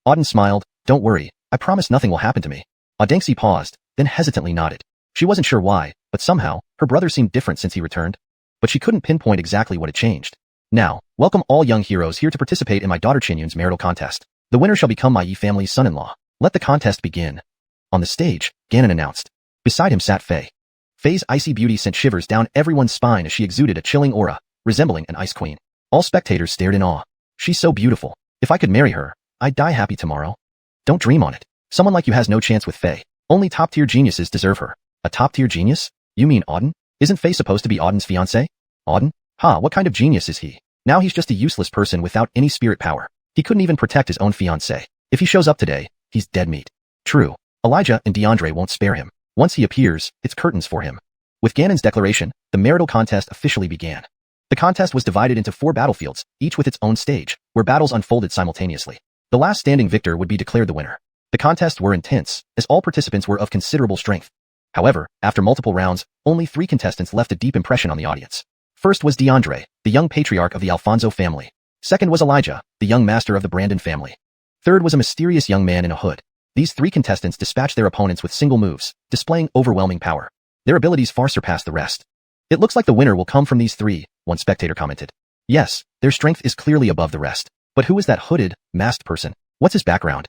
Auden smiled. Don't worry, I promise nothing will happen to me. Audengxi paused, then hesitantly nodded. She wasn't sure why, but somehow, her brother seemed different since he returned. But she couldn't pinpoint exactly what had changed. Now, welcome all young heroes here to participate in my daughter Xuanyun's marital contest. The winner shall become my Yi family's son-in-law. Let the contest begin. On the stage, Ganon announced. Beside him sat Faye. Faye's icy beauty sent shivers down everyone's spine as she exuded a chilling aura, resembling an ice queen. All spectators stared in awe. She's so beautiful. If I could marry her, I'd die happy tomorrow. Don't dream on it. Someone like you has no chance with Faye. Only top-tier geniuses deserve her. A top-tier genius? You mean Auden? Isn't Faye supposed to be Auden's fiancé? Auden? What kind of genius is he? Now he's just a useless person without any spirit power. He couldn't even protect his own fiancé. If he shows up today, he's dead meat. True. Elijah and DeAndre won't spare him. Once he appears, it's curtains for him. With Ganon's declaration, the marital contest officially began. The contest was divided into 4 battlefields, each with its own stage, where battles unfolded simultaneously. The last standing victor would be declared the winner. The contests were intense, as all participants were of considerable strength. However, after multiple rounds, only 3 contestants left a deep impression on the audience. First was DeAndre, the young patriarch of the Alfonso family. Second was Elijah, the young master of the Brandon family. Third was a mysterious young man in a hood. These 3 contestants dispatched their opponents with single moves, displaying overwhelming power. Their abilities far surpassed the rest. It looks like the winner will come from these 3, one spectator commented. Yes, their strength is clearly above the rest. But who is that hooded, masked person? What's his background?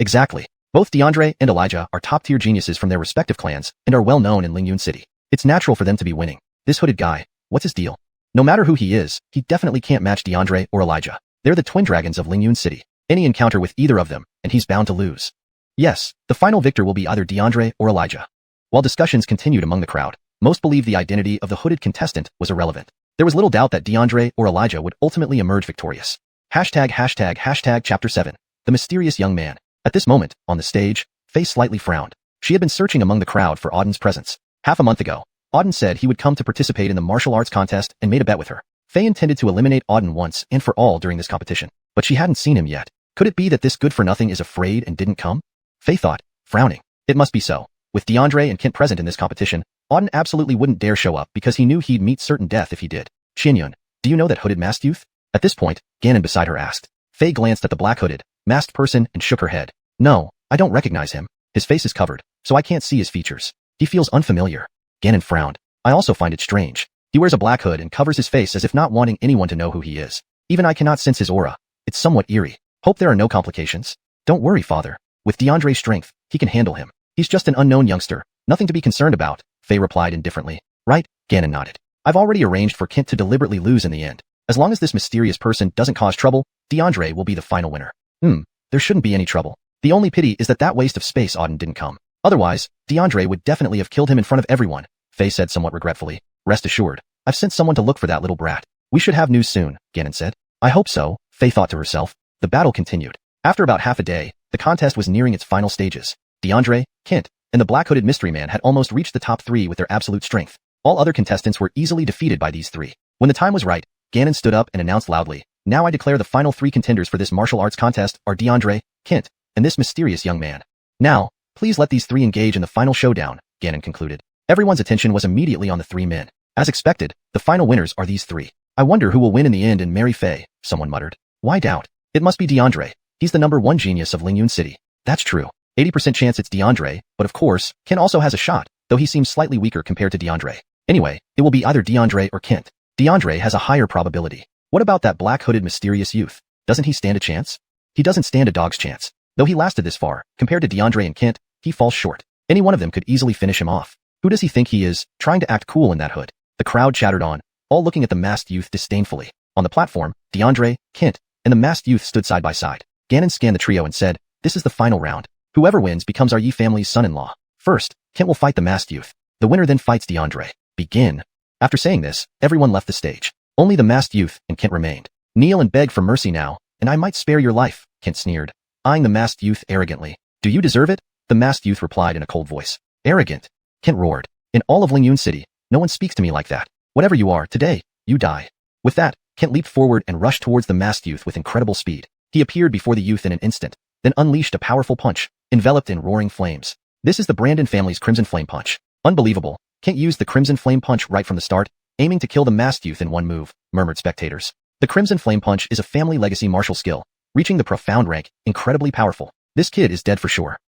Exactly. Both DeAndre and Elijah are top-tier geniuses from their respective clans and are well known in Lingyun City. It's natural for them to be winning. This hooded guy, what's his deal? No matter who he is, he definitely can't match DeAndre or Elijah. They're the twin dragons of Lingyun City. Any encounter with either of them, and he's bound to lose. Yes, the final victor will be either DeAndre or Elijah. While discussions continued among the crowd, most believed the identity of the hooded contestant was irrelevant. There was little doubt that DeAndre or Elijah would ultimately emerge victorious. Chapter 7. The mysterious young man. At this moment, on the stage, Faye slightly frowned. She had been searching among the crowd for Auden's presence. Half a month ago, Auden said he would come to participate in the martial arts contest and made a bet with her. Faye intended to eliminate Auden once and for all during this competition, but she hadn't seen him yet. Could it be that this good-for-nothing is afraid and didn't come? Faye thought, frowning. It must be so. With DeAndre and Kent present in this competition, Auden absolutely wouldn't dare show up because he knew he'd meet certain death if he did. Xiuxian, do you know that hooded masked youth? At this point, Ganon beside her asked. Faye glanced at the black-hooded, masked person and shook her head. No, I don't recognize him. His face is covered, so I can't see his features. He feels unfamiliar. Ganon frowned. I also find it strange. He wears a black hood and covers his face as if not wanting anyone to know who he is. Even I cannot sense his aura. It's somewhat eerie. Hope there are no complications. Don't worry, father. With DeAndre's strength, he can handle him. He's just an unknown youngster. Nothing to be concerned about, Faye replied indifferently. Right? Ganon nodded. I've already arranged for Kent to deliberately lose in the end. As long as this mysterious person doesn't cause trouble, DeAndre will be the final winner. There shouldn't be any trouble. The only pity is that waste of space Auden didn't come. Otherwise, DeAndre would definitely have killed him in front of everyone, Faye said somewhat regretfully. Rest assured, I've sent someone to look for that little brat. We should have news soon, Ganon said. I hope so, Faye thought to herself. The battle continued. After about half a day, the contest was nearing its final stages. DeAndre, Kent, and the black-hooded mystery man had almost reached the top 3 with their absolute strength. All other contestants were easily defeated by these 3. When the time was right, Ganon stood up and announced loudly, Now I declare the final 3 contenders for this martial arts contest are DeAndre, Kent, and this mysterious young man. Now, please let these 3 engage in the final showdown, Ganon concluded. Everyone's attention was immediately on the 3 men. As expected, the final winners are these 3. I wonder who will win in the end and marry Faye, someone muttered. Why doubt? It must be DeAndre. He's the #1 genius of Lingyun City. That's true. 80% chance it's DeAndre, but of course, Kent also has a shot, though he seems slightly weaker compared to DeAndre. Anyway, it will be either DeAndre or Kent. DeAndre has a higher probability. What about that black-hooded mysterious youth? Doesn't he stand a chance? He doesn't stand a dog's chance. Though he lasted this far, compared to DeAndre and Kent, he falls short. Any one of them could easily finish him off. Who does he think he is, trying to act cool in that hood? The crowd chattered on, all looking at the masked youth disdainfully. On the platform, DeAndre, Kent, and the masked youth stood side by side. Ganon scanned the trio and said, This is the final round. Whoever wins becomes our Yi family's son-in-law. First, Kent will fight the masked youth. The winner then fights DeAndre. Begin. After saying this, everyone left the stage. Only the masked youth and Kent remained. Kneel and beg for mercy now, and I might spare your life, Kent sneered, eyeing the masked youth arrogantly. Do you deserve it? The masked youth replied in a cold voice. Arrogant? Kent roared. In all of Lingyun City, no one speaks to me like that. Whatever you are, today, you die. With that, Kent leaped forward and rushed towards the masked youth with incredible speed. He appeared before the youth in an instant, then unleashed a powerful punch, enveloped in roaring flames. This is the Brandon family's Crimson Flame Punch. Unbelievable. Kent used the Crimson Flame Punch right from the start, aiming to kill the masked youth in one move, murmured spectators. The Crimson Flame Punch is a family legacy martial skill, reaching the profound rank, incredibly powerful. This kid is dead for sure.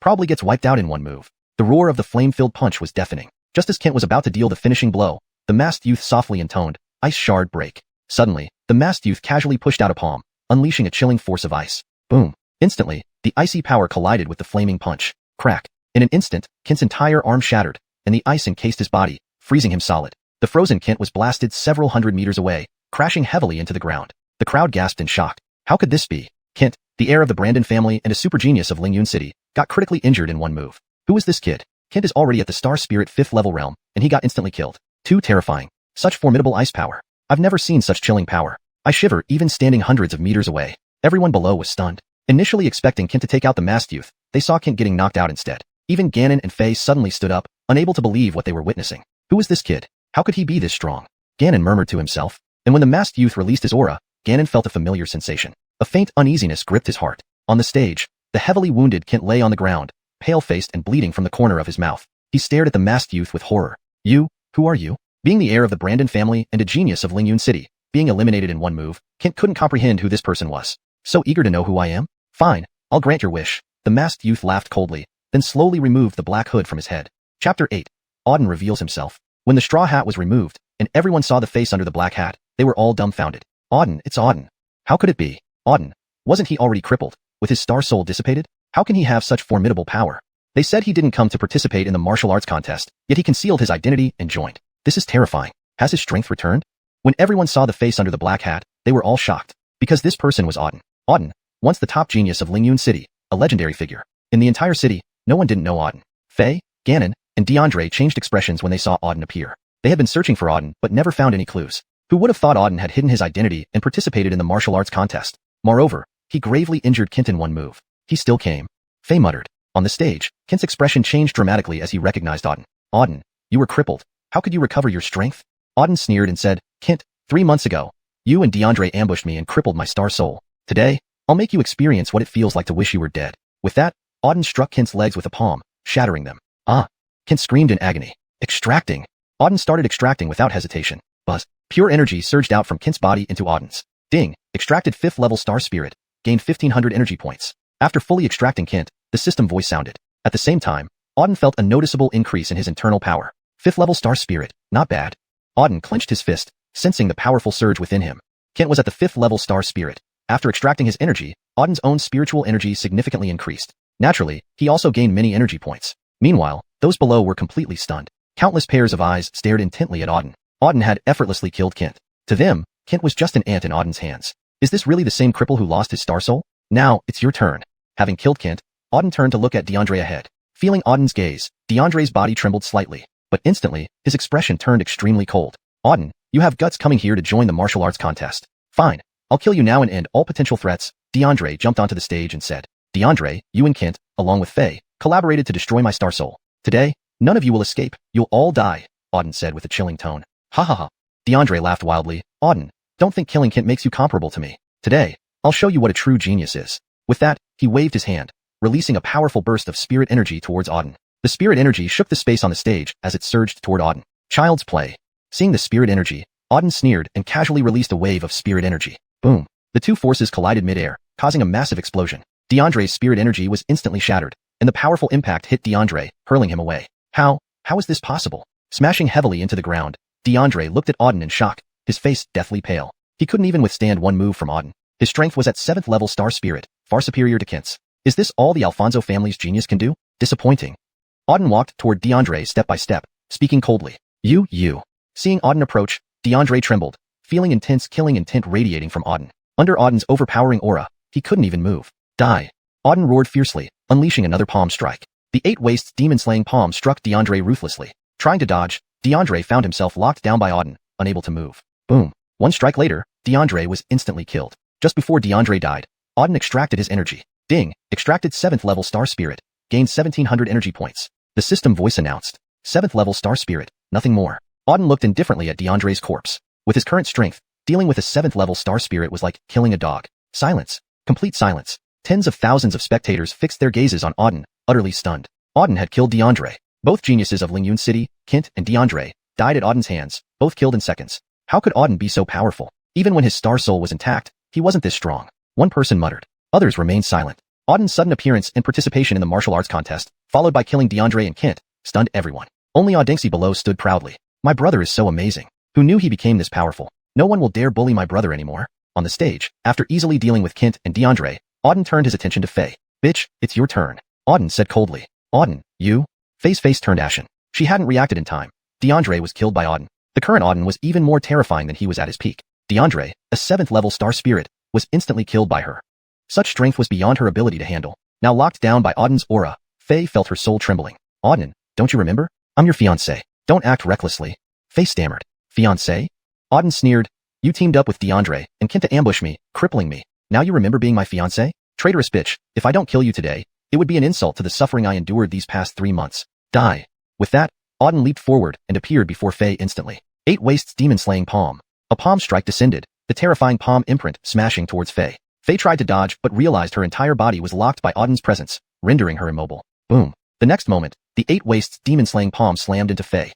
Probably gets wiped out in one move. The roar of the flame-filled punch was deafening. Just as Kent was about to deal the finishing blow, the masked youth softly intoned, Ice Shard Break. Suddenly, the masked youth casually pushed out a palm, unleashing a chilling force of ice. Boom. Instantly, the icy power collided with the flaming punch. Crack. In an instant, Kent's entire arm shattered, and the ice encased his body, freezing him solid. The frozen Kent was blasted several hundred meters away, crashing heavily into the ground. The crowd gasped in shock. How could this be? Kent, the heir of the Brandon family and a super genius of Lingyun City, got critically injured in one move. Who is this kid? Kent is already at the Star Spirit 5th level realm, and he got instantly killed. Too terrifying. Such formidable ice power. I've never seen such chilling power. I shiver even standing hundreds of meters away. Everyone below was stunned. Initially expecting Kent to take out the masked youth, they saw Kent getting knocked out instead. Even Ganon and Faye suddenly stood up, unable to believe what they were witnessing. Who was this kid? How could he be this strong? Ganon murmured to himself. And when the masked youth released his aura, Ganon felt a familiar sensation. A faint uneasiness gripped his heart. On the stage, the heavily wounded Kent lay on the ground, pale-faced and bleeding from the corner of his mouth. He stared at the masked youth with horror. You? Who are you? Being the heir of the Brandon family and a genius of Lingyun City, being eliminated in one move, Kent couldn't comprehend who this person was. So eager to know who I am? Fine, I'll grant your wish. The masked youth laughed coldly, then slowly removed the black hood from his head. Chapter 8. Auden reveals himself. When the straw hat was removed, and everyone saw the face under the black hat, they were all dumbfounded. Auden, it's Auden. How could it be? Auden. Wasn't he already crippled? With his star soul dissipated? How can he have such formidable power? They said he didn't come to participate in the martial arts contest, yet he concealed his identity and joined. This is terrifying. Has his strength returned? When everyone saw the face under the black hat, they were all shocked. Because this person was Auden. Auden, once the top genius of Lingyun City, a legendary figure. In the entire city, no one didn't know Auden. Faye, Ganon, and DeAndre changed expressions when they saw Auden appear. They had been searching for Auden but never found any clues. Who would have thought Auden had hidden his identity and participated in the martial arts contest? Moreover, he gravely injured Kent in one move. He still came. Faye muttered. On the stage, Kent's expression changed dramatically as he recognized Auden. Auden, you were crippled. How could you recover your strength? Auden sneered and said, Kent, 3 months ago, you and DeAndre ambushed me and crippled my star soul. Today, I'll make you experience what it feels like to wish you were dead. With that, Auden struck Kent's legs with a palm, shattering them. Ah! Kent screamed in agony. Extracting. Auden started extracting without hesitation. Buzz. Pure energy surged out from Kent's body into Auden's. Ding. Extracted 5th level star spirit. Gained 1500 energy points. After fully extracting Kent, the system voice sounded. At the same time, Auden felt a noticeable increase in his internal power. 5th level star spirit. Not bad. Auden clenched his fist, sensing the powerful surge within him. Kent was at the 5th level star spirit. After extracting his energy, Auden's own spiritual energy significantly increased. Naturally, he also gained many energy points. Meanwhile, those below were completely stunned. Countless pairs of eyes stared intently at Auden. Auden had effortlessly killed Kent. To them, Kent was just an ant in Auden's hands. Is this really the same cripple who lost his star soul? Now, it's your turn. Having killed Kent, Auden turned to look at DeAndre ahead. Feeling Auden's gaze, DeAndre's body trembled slightly. But instantly, his expression turned extremely cold. Auden, you have guts coming here to join the martial arts contest. Fine. I'll kill you now and end all potential threats. DeAndre jumped onto the stage and said, DeAndre, you and Kent, along with Faye, collaborated to destroy my star soul. Today, none of you will escape. You'll all die, Auden said with a chilling tone. Ha ha ha. DeAndre laughed wildly. Auden, don't think killing Kent makes you comparable to me. Today, I'll show you what a true genius is. With that, he waved his hand, releasing a powerful burst of spirit energy towards Auden. The spirit energy shook the space on the stage as it surged toward Auden. Child's play. Seeing the spirit energy, Auden sneered and casually released a wave of spirit energy. Boom. The two forces collided midair, causing a massive explosion. DeAndre's spirit energy was instantly shattered, and the powerful impact hit DeAndre, hurling him away. How is this possible? Smashing heavily into the ground, DeAndre looked at Auden in shock, his face deathly pale. He couldn't even withstand one move from Auden. His strength was at 7th level star spirit, far superior to Kent's. Is this all the Alfonso family's genius can do? Disappointing. Auden walked toward DeAndre step by step, speaking coldly. You. Seeing Auden approach, DeAndre trembled, feeling intense killing intent radiating from Auden. Under Auden's overpowering aura, he couldn't even move. Die. Auden roared fiercely, unleashing another palm strike. The 8 Wastes demon-slaying palm struck DeAndre ruthlessly. Trying to dodge, DeAndre found himself locked down by Auden, unable to move. Boom. One strike later, DeAndre was instantly killed. Just before DeAndre died, Auden extracted his energy. Ding. Extracted 7th level star spirit. Gained 1700 energy points. The system voice announced. 7th level star spirit, nothing more. Auden looked indifferently at DeAndre's corpse. With his current strength, dealing with a 7th level star spirit was like killing a dog. Silence. Complete silence. Tens of thousands of spectators fixed their gazes on Auden, utterly stunned. Auden had killed DeAndre. Both geniuses of Lingyun City, Kent and DeAndre, died at Auden's hands, both killed in seconds. How could Auden be so powerful? Even when his star soul was intact, he wasn't this strong. One person muttered. Others remained silent. Auden's sudden appearance and participation in the martial arts contest, followed by killing DeAndre and Kent, stunned everyone. Only Audenxi below stood proudly. My brother is so amazing. Who knew he became this powerful? No one will dare bully my brother anymore. On the stage, after easily dealing with Kent and DeAndre, Auden turned his attention to Faye. Bitch, it's your turn. Auden said coldly. Auden, you? Faye's face turned ashen. She hadn't reacted in time. DeAndre was killed by Auden. The current Auden was even more terrifying than he was at his peak. DeAndre, a 7th level star spirit, was instantly killed by her. Such strength was beyond her ability to handle. Now locked down by Auden's aura, Faye felt her soul trembling. Auden, don't you remember? I'm your fiancé. Don't act recklessly. Faye stammered. Fiancé? Auden sneered. You teamed up with DeAndre and Kent to ambush me, crippling me. Now you remember being my fiancé? Traitorous bitch, if I don't kill you today, It would be an insult to the suffering I endured these past 3 months. Die. With that, Auden leaped forward and appeared before Faye instantly. 8 Wastes demon-slaying palm. A palm strike descended, the terrifying palm imprint smashing towards Faye. Faye tried to dodge but realized her entire body was locked by Auden's presence, rendering her immobile. Boom. The next moment, the 8 Wastes demon-slaying palm slammed into Faye.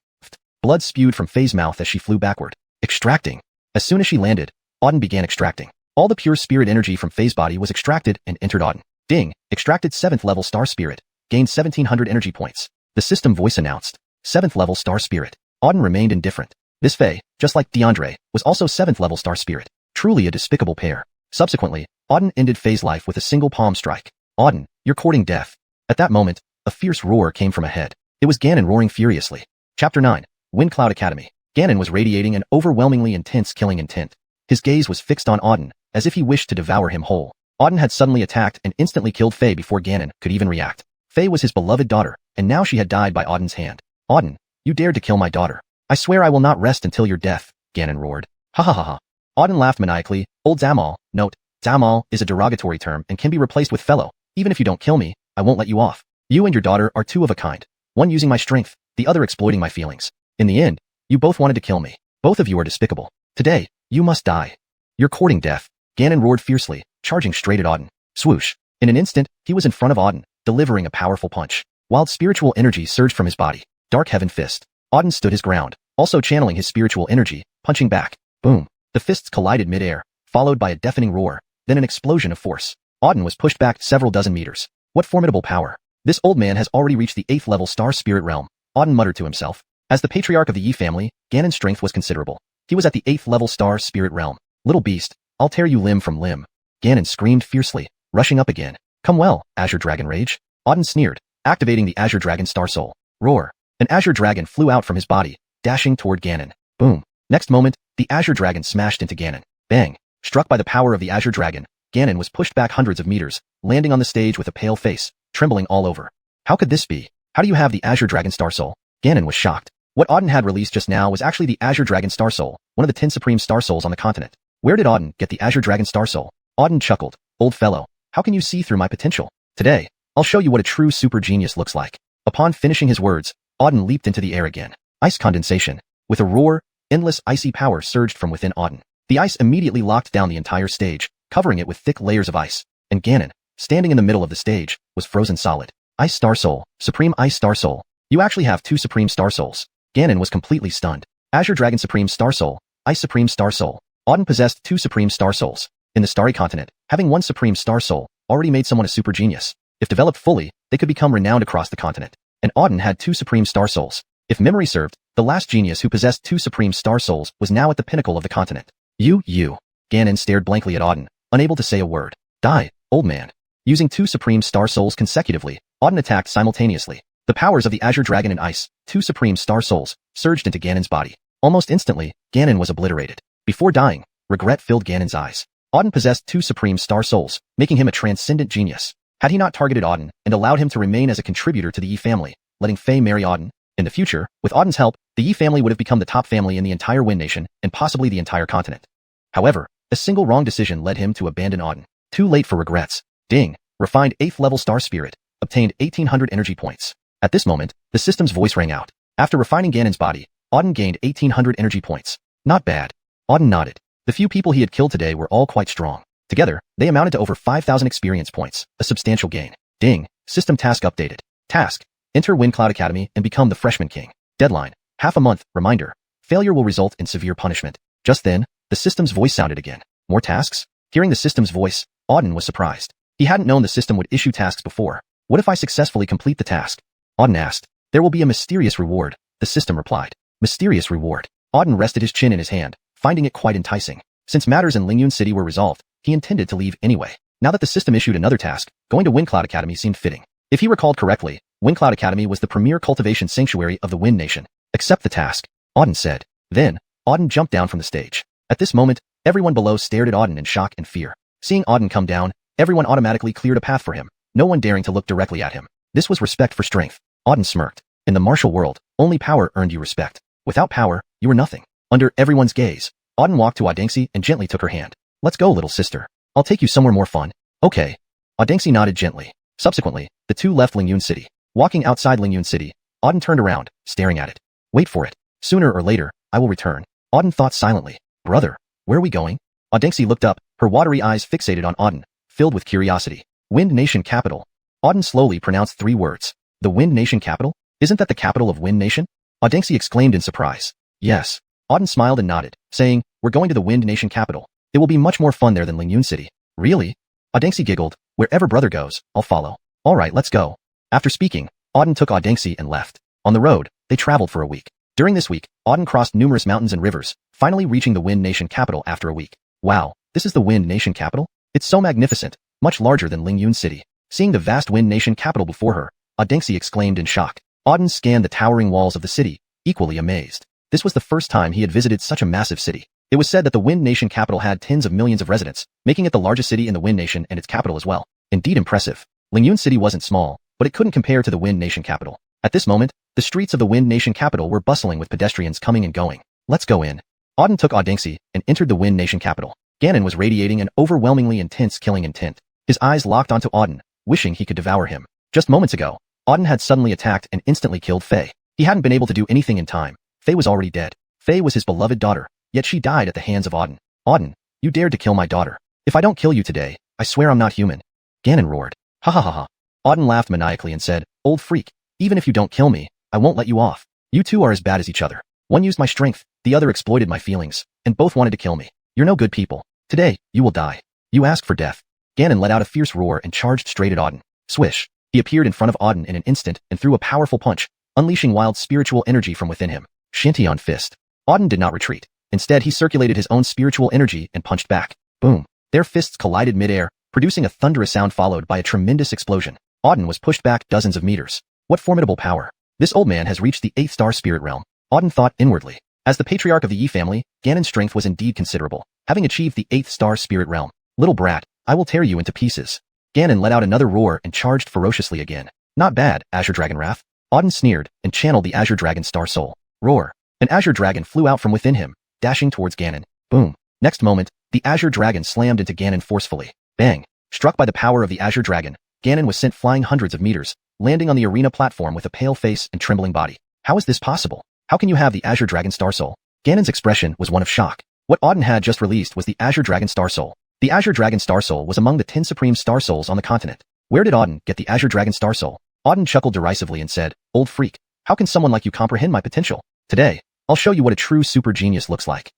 Blood spewed from Faye's mouth as she flew backward. Extracting. As soon as she landed, Auden began extracting. All the pure spirit energy from Faye's body was extracted and entered Auden. Ding. Extracted 7th level star spirit. Gained 1700 energy points. The system voice announced. 7th level star spirit. Auden remained indifferent. This Faye, just like DeAndre, was also 7th level star spirit. Truly a despicable pair. Subsequently, Auden ended Faye's life with a single palm strike. Auden, you're courting death. At that moment, a fierce roar came from ahead. It was Ganon roaring furiously. Chapter 9. Wind Cloud Academy. Ganon was radiating an overwhelmingly intense killing intent. His gaze was fixed on Auden, as if he wished to devour him whole. Auden had suddenly attacked and instantly killed Faye before Ganon could even react. Faye was his beloved daughter, and now she had died by Auden's hand. Auden, you dared to kill my daughter. I swear I will not rest until your death, Ganon roared. Ha ha ha ha. Auden laughed maniacally. Old Zamal, note, Zamal is a derogatory term and can be replaced with fellow. Even if you don't kill me, I won't let you off. You and your daughter are 2 of a kind. One using my strength, the other exploiting my feelings. In the end, you both wanted to kill me. Both of you are despicable. Today, you must die. You're courting death. Ganon roared fiercely, charging straight at Auden. Swoosh. In an instant, he was in front of Auden, delivering a powerful punch. Wild spiritual energy surged from his body. Dark Heaven Fist. Auden stood his ground, also channeling his spiritual energy, punching back. Boom. The fists collided mid-air, followed by a deafening roar, then an explosion of force. Auden was pushed back several dozen meters. What formidable power. This old man has already reached the 8th level star spirit realm, Auden muttered to himself. As the patriarch of the Yi family, Ganon's strength was considerable. He was at the 8th level star spirit realm. Little beast, I'll tear you limb from limb. Ganon screamed fiercely, rushing up again. Come well, Azure Dragon Rage. Auden sneered, activating the Azure Dragon Star Soul. Roar. An Azure Dragon flew out from his body, dashing toward Ganon. Boom. Next moment, the Azure Dragon smashed into Ganon. Bang. Struck by the power of the Azure Dragon, Ganon was pushed back hundreds of meters, landing on the stage with a pale face, trembling all over. How could this be? How do you have the Azure Dragon Star Soul? Ganon was shocked. What Auden had released just now was actually the Azure Dragon Star Soul, one of the 10 Supreme Star Souls on the continent. Where did Auden get the Azure Dragon Star Soul? Auden chuckled. Old fellow, how can you see through my potential? Today, I'll show you what a true super genius looks like. Upon finishing his words, Auden leaped into the air again. Ice condensation. With a roar, endless icy power surged from within Auden. The ice immediately locked down the entire stage, covering it with thick layers of ice. And Ganon, standing in the middle of the stage, was frozen solid. Ice Star Soul, Supreme Ice Star Soul. You actually have 2 Supreme Star Souls. Ganon was completely stunned. Azure Dragon Supreme Star Soul, Ice Supreme Star Soul. Auden possessed 2 Supreme Star Souls. In the Starry Continent, having 1 Supreme Star Soul already made someone a super genius. If developed fully, they could become renowned across the continent. And Auden had 2 Supreme Star Souls. If memory served, the last genius who possessed 2 Supreme Star Souls was now at the pinnacle of the continent. You. Ganon stared blankly at Auden, unable to say a word. Die, old man. Using 2 Supreme Star Souls consecutively, Auden attacked simultaneously. The powers of the Azure Dragon and Ice, 2 Supreme Star Souls, surged into Ganon's body. Almost instantly, Ganon was obliterated. Before dying, regret filled Ganon's eyes. Auden possessed 2 Supreme Star Souls, making him a transcendent genius. Had he not targeted Auden and allowed him to remain as a contributor to the Yi family, letting Faye marry Auden, in the future, with Auden's help, the Yi family would have become the top family in the entire Wind Nation and possibly the entire continent. However, a single wrong decision led him to abandon Auden. Too late for regrets. Ding. Refined 8th level Star Spirit. Obtained 1800 energy points. At this moment, the system's voice rang out. After refining Ganon's body, Auden gained 1800 energy points. Not bad. Auden nodded. The few people he had killed today were all quite strong. Together, they amounted to over 5,000 experience points, a substantial gain. Ding. System task updated. Task. Enter Wind Cloud Academy and become the Freshman King. Deadline. Half a month. Reminder. Failure will result in severe punishment. Just then, the system's voice sounded again. More tasks? Hearing the system's voice, Auden was surprised. He hadn't known the system would issue tasks before. What if I successfully complete the task? Auden asked. There will be a mysterious reward, the system replied. Mysterious reward. Auden rested his chin in his hand, finding it quite enticing. Since matters in Lingyun City were resolved, he intended to leave anyway. Now that the system issued another task, going to Wind Cloud Academy seemed fitting. If he recalled correctly, Wind Cloud Academy was the premier cultivation sanctuary of the Wind Nation. Accept the task, Auden said. Then, Auden jumped down from the stage. At this moment, everyone below stared at Auden in shock and fear. Seeing Auden come down, everyone automatically cleared a path for him, no one daring to look directly at him. This was respect for strength. Auden smirked. In the martial world, only power earned you respect. Without power, you were nothing. Under everyone's gaze, Auden walked to Audengsi and gently took her hand. Let's go, little sister. I'll take you somewhere more fun. Okay. Audengsi nodded gently. Subsequently, the two left Lingyun City. Walking outside Lingyun City, Auden turned around, staring at it. Wait for it. Sooner or later, I will return. Auden thought silently. Brother, where are we going? Audengxi looked up, her watery eyes fixated on Auden, filled with curiosity. Wind Nation Capital. Auden slowly pronounced 3 words. The Wind Nation Capital? Isn't that the capital of Wind Nation? Audengxi exclaimed in surprise. Yes. Auden smiled and nodded, saying, we're going to the Wind Nation Capital. It will be much more fun there than Lingyun City. Really? Audengxi giggled. Wherever brother goes, I'll follow. Alright, let's go. After speaking, Auden took Audengxi and left. On the road, they traveled for a week. During this week, Auden crossed numerous mountains and rivers, finally reaching the Wind Nation Capital after a week. Wow, this is the Wind Nation Capital? It's so magnificent, much larger than Lingyun City. Seeing the vast Wind Nation Capital before her, Audengxi exclaimed in shock. Auden scanned the towering walls of the city, equally amazed. This was the first time he had visited such a massive city. It was said that the Wind Nation Capital had tens of millions of residents, making it the largest city in the Wind Nation and its capital as well. Indeed impressive. Lingyun City wasn't small, but it couldn't compare to the Wind Nation Capital. At this moment, the streets of the Wind Nation Capital were bustling with pedestrians coming and going. Let's go in. Auden took Audengxi and entered the Wind Nation Capital. Ganon was radiating an overwhelmingly intense killing intent. His eyes locked onto Auden, wishing he could devour him. Just moments ago, Auden had suddenly attacked and instantly killed Faye. He hadn't been able to do anything in time. Faye was already dead. Faye was his beloved daughter, yet she died at the hands of Auden. Auden, you dared to kill my daughter. If I don't kill you today, I swear I'm not human. Ganon roared. Ha ha ha ha. Auden laughed maniacally and said, old freak, even if you don't kill me, I won't let you off. You two are as bad as each other. One used my strength, the other exploited my feelings, and both wanted to kill me. You're no good people. Today, you will die. You ask for death. Ganon let out a fierce roar and charged straight at Auden. Swish. He appeared in front of Auden in an instant and threw a powerful punch, unleashing wild spiritual energy from within him. Shantian fist. Auden did not retreat. Instead, he circulated his own spiritual energy and punched back. Boom. Their fists collided mid-air, producing a thunderous sound followed by a tremendous explosion. Auden was pushed back dozens of meters. What formidable power. This old man has reached the 8th star spirit realm. Auden thought inwardly. As the patriarch of the Yi family, Ganon's strength was indeed considerable, having achieved the 8th star spirit realm. Little brat, I will tear you into pieces. Ganon let out another roar and charged ferociously again. Not bad, Azure Dragon Wrath. Auden sneered and channeled the Azure Dragon Star Soul. Roar. An Azure Dragon flew out from within him, dashing towards Ganon. Boom. Next moment, the Azure Dragon slammed into Ganon forcefully. Bang. Struck by the power of the Azure Dragon, Ganon was sent flying hundreds of meters, landing on the arena platform with a pale face and trembling body. How is this possible? How can you have the Azure Dragon Star Soul? Ganon's expression was one of shock. What Auden had just released was the Azure Dragon Star Soul. The Azure Dragon Star Soul was among the 10 Supreme Star Souls on the continent. Where did Auden get the Azure Dragon Star Soul? Auden chuckled derisively and said, old freak, how can someone like you comprehend my potential? Today, I'll show you what a true super genius looks like.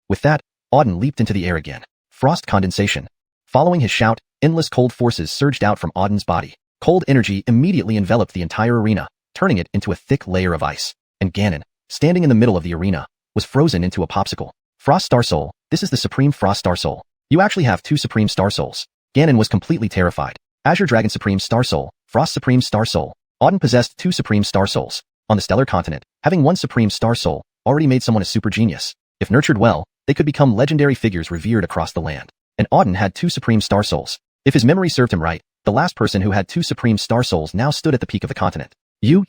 With that, Auden leaped into the air again. Frost condensation. Following his shout, endless cold forces surged out from Auden's body. Cold energy immediately enveloped the entire arena, turning it into a thick layer of ice. And Ganon, standing in the middle of the arena, was frozen into a popsicle. Frost Star Soul, this is the Supreme Frost Star Soul. You actually have 2 Supreme Star Souls. Ganon was completely terrified. Azure Dragon Supreme Star Soul, Frost Supreme Star Soul. Auden possessed 2 Supreme Star Souls. On the stellar continent, having 1 Supreme Star Soul already made someone a super genius. If nurtured well, they could become legendary figures revered across the land. And Auden had 2 Supreme Star Souls. If his memory served him right, the last person who had 2 Supreme Star Souls now stood at the peak of the continent. You.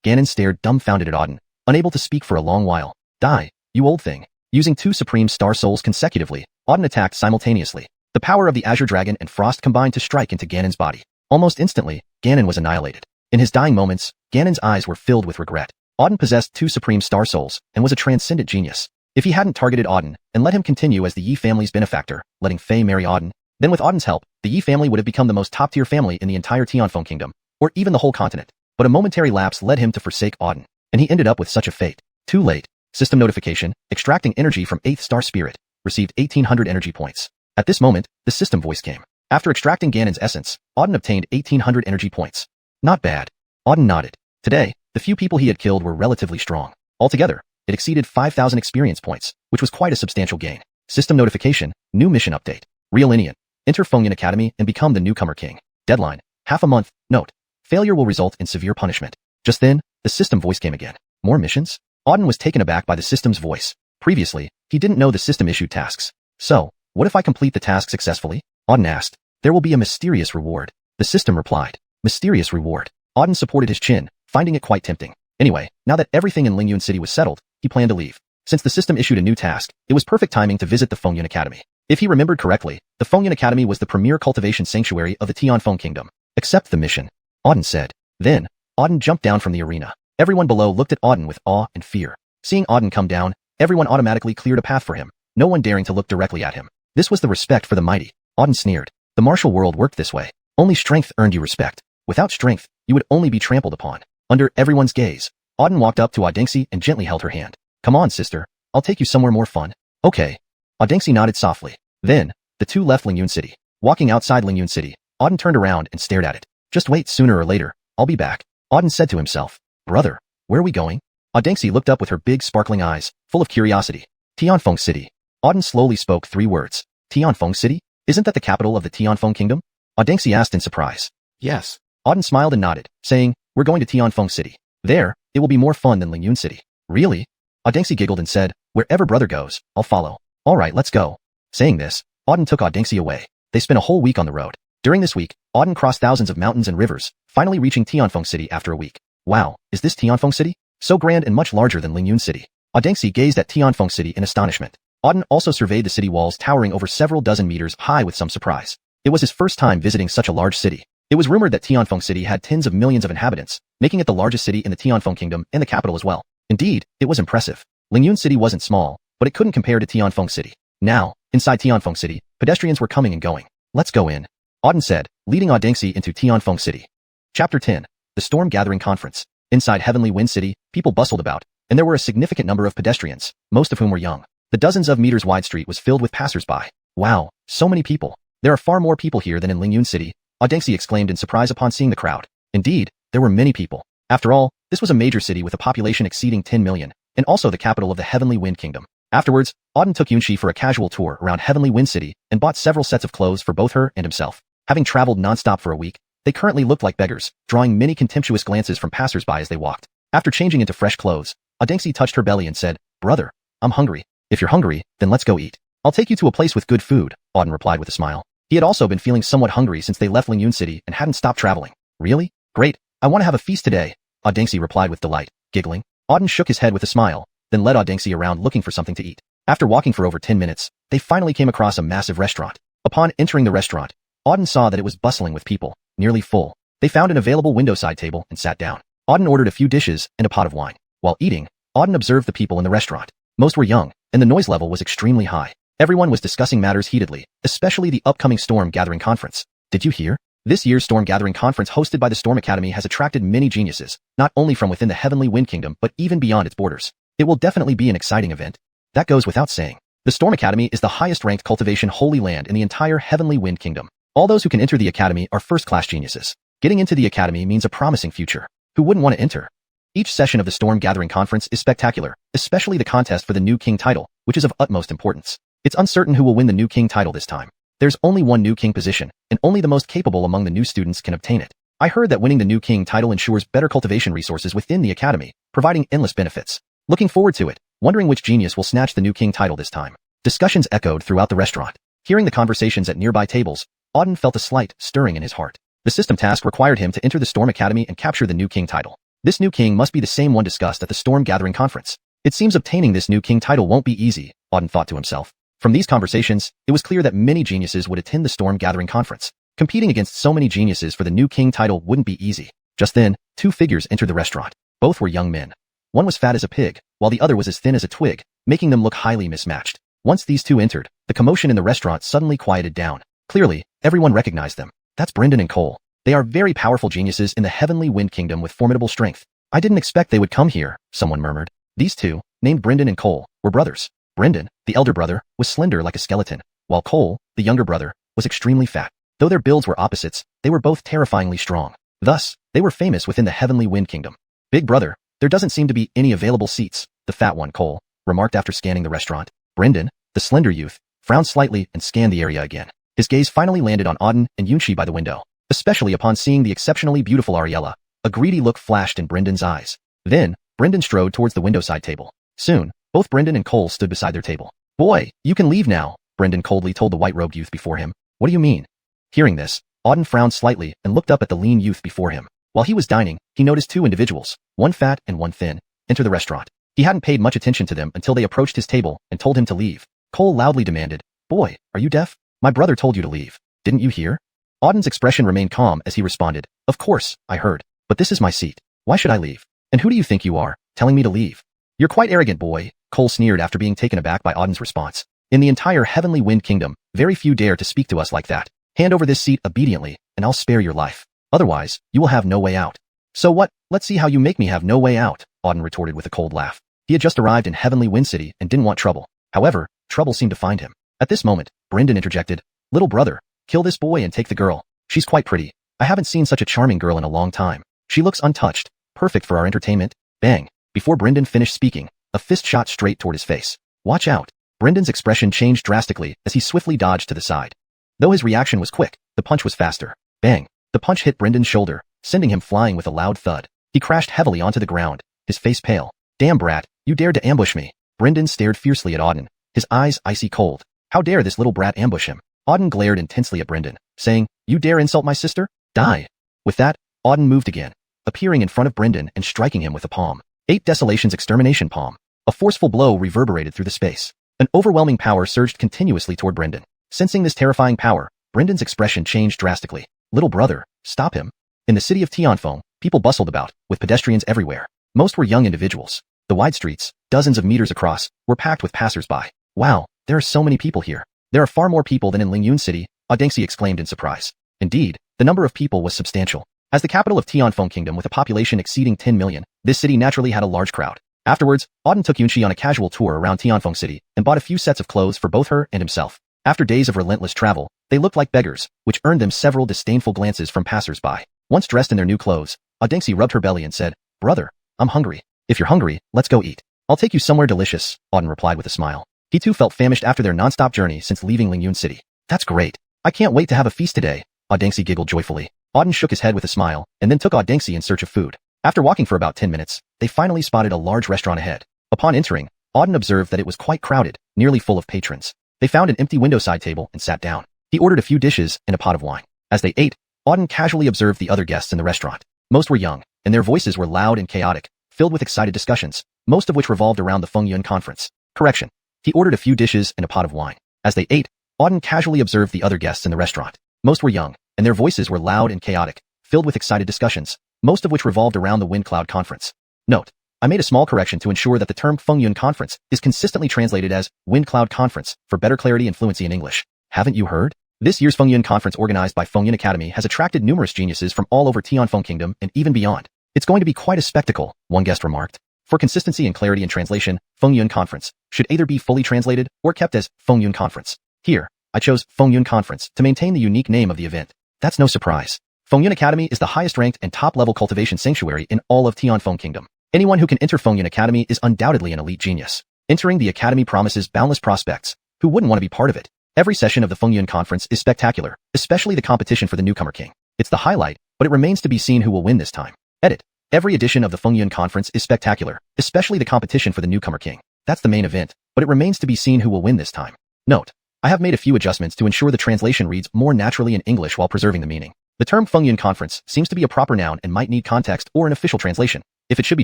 Ganon stared dumbfounded at Auden, unable to speak for a long while. Die, you old thing. Using 2 Supreme Star Souls consecutively, Auden attacked simultaneously. The power of the Azure Dragon and Frost combined to strike into Ganon's body. Almost instantly, Ganon was annihilated. In his dying moments, Ganon's eyes were filled with regret. Auden possessed 2 Supreme Star Souls and was a transcendent genius. If he hadn't targeted Auden and let him continue as the Yi family's benefactor, letting Faye marry Auden, then with Auden's help, the Yi family would have become the most top-tier family in the entire Tianfeng Kingdom, or even the whole continent. But a momentary lapse led him to forsake Auden, and he ended up with such a fate. Too late. System notification, extracting energy from 8th star spirit, received 1800 energy points. At this moment, the system voice came. After extracting Ganon's essence, Auden obtained 1800 energy points. Not bad. Auden nodded. Today, the few people he had killed were relatively strong. Altogether, it exceeded 5,000 experience points, which was quite a substantial gain. System notification, new mission update. Real Indian. Enter Fengyan Academy and become the newcomer king. Deadline, half a month. Note, failure will result in severe punishment. Just then, the system voice came again. More missions? Auden was taken aback by the system's voice. Previously, he didn't know the system issued tasks. So, what if I complete the task successfully? Auden asked. There will be a mysterious reward. The system replied. Mysterious reward. Auden supported his chin, finding it quite tempting. Anyway, now that everything in Lingyun City was settled, he planned to leave. Since the system issued a new task, it was perfect timing to visit the Fengyan Academy. If he remembered correctly, the Fengyan Academy was the premier cultivation sanctuary of the Tianfeng Kingdom. Accept the mission. Auden said. Then, Auden jumped down from the arena. Everyone below looked at Auden with awe and fear. Seeing Auden come down, everyone automatically cleared a path for him, no one daring to look directly at him. This was the respect for the mighty. Auden sneered. The martial world worked this way. Only strength earned you respect. Without strength, you would only be trampled upon. Under everyone's gaze, Auden walked up to Audengxi and gently held her hand. Come on, sister. I'll take you somewhere more fun. Okay. Audengxi nodded softly. Then, the two left Lingyun City. Walking outside Lingyun City, Auden turned around and stared at it. Just wait, sooner or later, I'll be back. Auden said to himself. Brother, where are we going? Audengxi looked up with her big sparkling eyes, full of curiosity. Tianfeng City. Auden slowly spoke 3 words. Tianfeng City? Isn't that the capital of the Tianfeng Kingdom? Audengxi asked in surprise. Yes. Auden smiled and nodded, saying, we're going to Tianfeng City. There, it will be more fun than Lingyun City. Really? Audengxi giggled and said, wherever brother goes, I'll follow. Alright, let's go. Saying this, Auden took Audengxi away. They spent a whole week on the road. During this week, Auden crossed thousands of mountains and rivers, finally reaching Tianfeng City after a week. Wow, is this Tianfeng City? So grand and much larger than Lingyun City. Audengxi gazed at Tianfeng City in astonishment. Auden also surveyed the city walls towering over several dozen meters high with some surprise. It was his first time visiting such a large city. It was rumored that Tianfeng City had tens of millions of inhabitants, making it the largest city in the Tianfeng Kingdom and the capital as well. Indeed, it was impressive. Lingyun City wasn't small, but it couldn't compare to Tianfeng City. Now, inside Tianfeng City, pedestrians were coming and going. Let's go in. Auden said, leading Audengxi into Tianfeng City. Chapter 10. The Storm Gathering Conference. Inside Heavenly Wind City, people bustled about, and there were a significant number of pedestrians, most of whom were young. The dozens of meters wide street was filled with passers-by. Wow, so many people. There are far more people here than in Lingyun City, Audengxi exclaimed in surprise upon seeing the crowd. Indeed, there were many people. After all, this was a major city with a population exceeding 10 million, and also the capital of the Heavenly Wind Kingdom. Afterwards, Auden took Yunxi for a casual tour around Heavenly Wind City and bought several sets of clothes for both her and himself. Having traveled non-stop for a week, they currently looked like beggars, drawing many contemptuous glances from passers-by as they walked. After changing into fresh clothes, Audengxi touched her belly and said, brother, I'm hungry. If you're hungry, then let's go eat. I'll take you to a place with good food, Auden replied with a smile. He had also been feeling somewhat hungry since they left Lingyun City and hadn't stopped traveling. Really? Great. I want to have a feast today, Audengxi replied with delight, giggling. Auden shook his head with a smile, then led Audengxi around looking for something to eat. After walking for over 10 minutes, they finally came across a massive restaurant. Upon entering the restaurant, Auden saw that it was bustling with people, nearly full. They found an available window-side table and sat down. Auden ordered a few dishes and a pot of wine. While eating, Auden observed the people in the restaurant. Most were young, and the noise level was extremely high. Everyone was discussing matters heatedly, especially the upcoming Storm Gathering Conference. Did you hear? This year's Storm Gathering Conference hosted by the Storm Academy has attracted many geniuses, not only from within the Heavenly Wind Kingdom but even beyond its borders. It will definitely be an exciting event. That goes without saying. The Storm Academy is the highest-ranked cultivation holy land in the entire Heavenly Wind Kingdom. All those who can enter the Academy are first-class geniuses. Getting into the Academy means a promising future. Who wouldn't want to enter? Each session of the Storm Gathering Conference is spectacular, especially the contest for the new king title, which is of utmost importance. It's uncertain who will win the new king title this time. There's only one new king position, and only the most capable among the new students can obtain it. I heard that winning the new king title ensures better cultivation resources within the Academy, providing endless benefits. Looking forward to it, wondering which genius will snatch the new king title this time. Discussions echoed throughout the restaurant. Hearing the conversations at nearby tables, Auden felt a slight stirring in his heart. The system task required him to enter the Storm Academy and capture the new king title. This new king must be the same one discussed at the Storm Gathering Conference. It seems obtaining this new king title won't be easy, Auden thought to himself. From these conversations, it was clear that many geniuses would attend the Storm Gathering Conference. Competing against so many geniuses for the new king title wouldn't be easy. Just then, 2 figures entered the restaurant. Both were young men. One was fat as a pig, while the other was as thin as a twig, making them look highly mismatched. Once these 2 entered, the commotion in the restaurant suddenly quieted down. Clearly, everyone recognized them. That's Brendan and Cole. They are very powerful geniuses in the Heavenly Wind Kingdom with formidable strength. I didn't expect they would come here, someone murmured. These 2, named Brendan and Cole, were brothers. Brendan, the elder brother, was slender like a skeleton, while Cole, the younger brother, was extremely fat. Though their builds were opposites, they were both terrifyingly strong. Thus, they were famous within the Heavenly Wind Kingdom. Big brother, there doesn't seem to be any available seats, the fat one, Cole, remarked after scanning the restaurant. Brendan, the slender youth, frowned slightly and scanned the area again. His gaze finally landed on Auden and Yunxi by the window, especially upon seeing the exceptionally beautiful Ariella. A greedy look flashed in Brendan's eyes. Then, Brendan strode towards the window-side table. Soon, both Brendan and Cole stood beside their table. Boy, you can leave now, Brendan coldly told the white-robed youth before him. What do you mean? Hearing this, Auden frowned slightly and looked up at the lean youth before him. While he was dining, he noticed 2 individuals, one fat and one thin, enter the restaurant. He hadn't paid much attention to them until they approached his table and told him to leave. Cole loudly demanded, Boy, are you deaf? My brother told you to leave. Didn't you hear? Auden's expression remained calm as he responded, "Of course, I heard. But this is my seat. Why should I leave? And who do you think you are, telling me to leave?" "You're quite arrogant, boy," Cole sneered after being taken aback by Auden's response. "In the entire Heavenly Wind Kingdom, very few dare to speak to us like that. Hand over this seat obediently, and I'll spare your life. Otherwise, you will have no way out." "So what? Let's see how you make me have no way out," Auden retorted with a cold laugh. He had just arrived in Heavenly Wind City and didn't want trouble. However, trouble seemed to find him. At this moment, Brendan interjected, "Little brother, kill this boy and take the girl. She's quite pretty. I haven't seen such a charming girl in a long time. She looks untouched, perfect for our entertainment." Bang! Before Brendan finished speaking, a fist shot straight toward his face. "Watch out." Brendan's expression changed drastically as he swiftly dodged to the side. Though his reaction was quick, the punch was faster. Bang! The punch hit Brendan's shoulder, sending him flying with a loud thud. He crashed heavily onto the ground, his face pale. "Damn brat, you dared to ambush me." Brendan stared fiercely at Auden, his eyes icy cold. How dare this little brat ambush him? Auden glared intensely at Brendan, saying, "You dare insult my sister? Die." With that, Auden moved again, appearing in front of Brendan and striking him with a palm. 8 Desolation's extermination palm. A forceful blow reverberated through the space. An overwhelming power surged continuously toward Brendan. Sensing this terrifying power, Brendan's expression changed drastically. "Little brother, stop him." In the city of Tianfeng, people bustled about, with pedestrians everywhere. Most were young individuals. The wide streets, dozens of meters across, were packed with passers-by. "Wow, there are so many people here. There are far more people than in Lingyun City," Audengxi exclaimed in surprise. Indeed, the number of people was substantial. As the capital of Tianfeng Kingdom with a population exceeding 10 million, this city naturally had a large crowd. Afterwards, Auden took Yunxi on a casual tour around Tianfeng City and bought a few sets of clothes for both her and himself. After days of relentless travel, they looked like beggars, which earned them several disdainful glances from passers-by. Once dressed in their new clothes, Audengxi rubbed her belly and said, "Brother, I'm hungry. If you're hungry, let's go eat." "I'll take you somewhere delicious," Auden replied with a smile. He too felt famished after their non-stop journey since leaving Lingyun City. "That's great. I can't wait to have a feast today," Audengxi giggled joyfully. Auden shook his head with a smile, and then took Audengxi in search of food. After walking for about 10 minutes, they finally spotted a large restaurant ahead. Upon entering, Auden observed that it was quite crowded, nearly full of patrons. They found an empty window-side table and sat down. He ordered a few dishes and a pot of wine. As they ate, Auden casually observed the other guests in the restaurant. Most were young, and their voices were loud and chaotic, filled with excited discussions, most of which revolved around the Fengyun conference. Correction. He ordered a few dishes and a pot of wine. As they ate, Auden casually observed the other guests in the restaurant. Most were young, and their voices were loud and chaotic, filled with excited discussions, most of which revolved around the Wind Cloud Conference. Note: I made a small correction to ensure that the term Fengyun Conference is consistently translated as Wind Cloud Conference for better clarity and fluency in English. Haven't you heard? This year's Fengyun Conference organized by Fengyun Academy has attracted numerous geniuses from all over Tianfeng Kingdom and even beyond. It's going to be quite a spectacle, one guest remarked. For consistency and clarity in translation, Fengyun Conference should either be fully translated or kept as Fengyun Conference. Here, I chose Fengyun Conference to maintain the unique name of the event. That's no surprise. Fengyun Academy is the highest-ranked and top-level cultivation sanctuary in all of Tianfeng Kingdom. Anyone who can enter Fengyun Academy is undoubtedly an elite genius. Entering the academy promises boundless prospects. Who wouldn't want to be part of it? Every session of the Fengyun Conference is spectacular, especially the competition for the newcomer king. It's the highlight, but it remains to be seen who will win this time. Edit. Every edition of the Fengyun Conference is spectacular, especially the competition for the newcomer king. That's the main event, but it remains to be seen who will win this time. Note: I have made a few adjustments to ensure the translation reads more naturally in English while preserving the meaning. The term Fengyun Conference seems to be a proper noun and might need context or an official translation. If it should be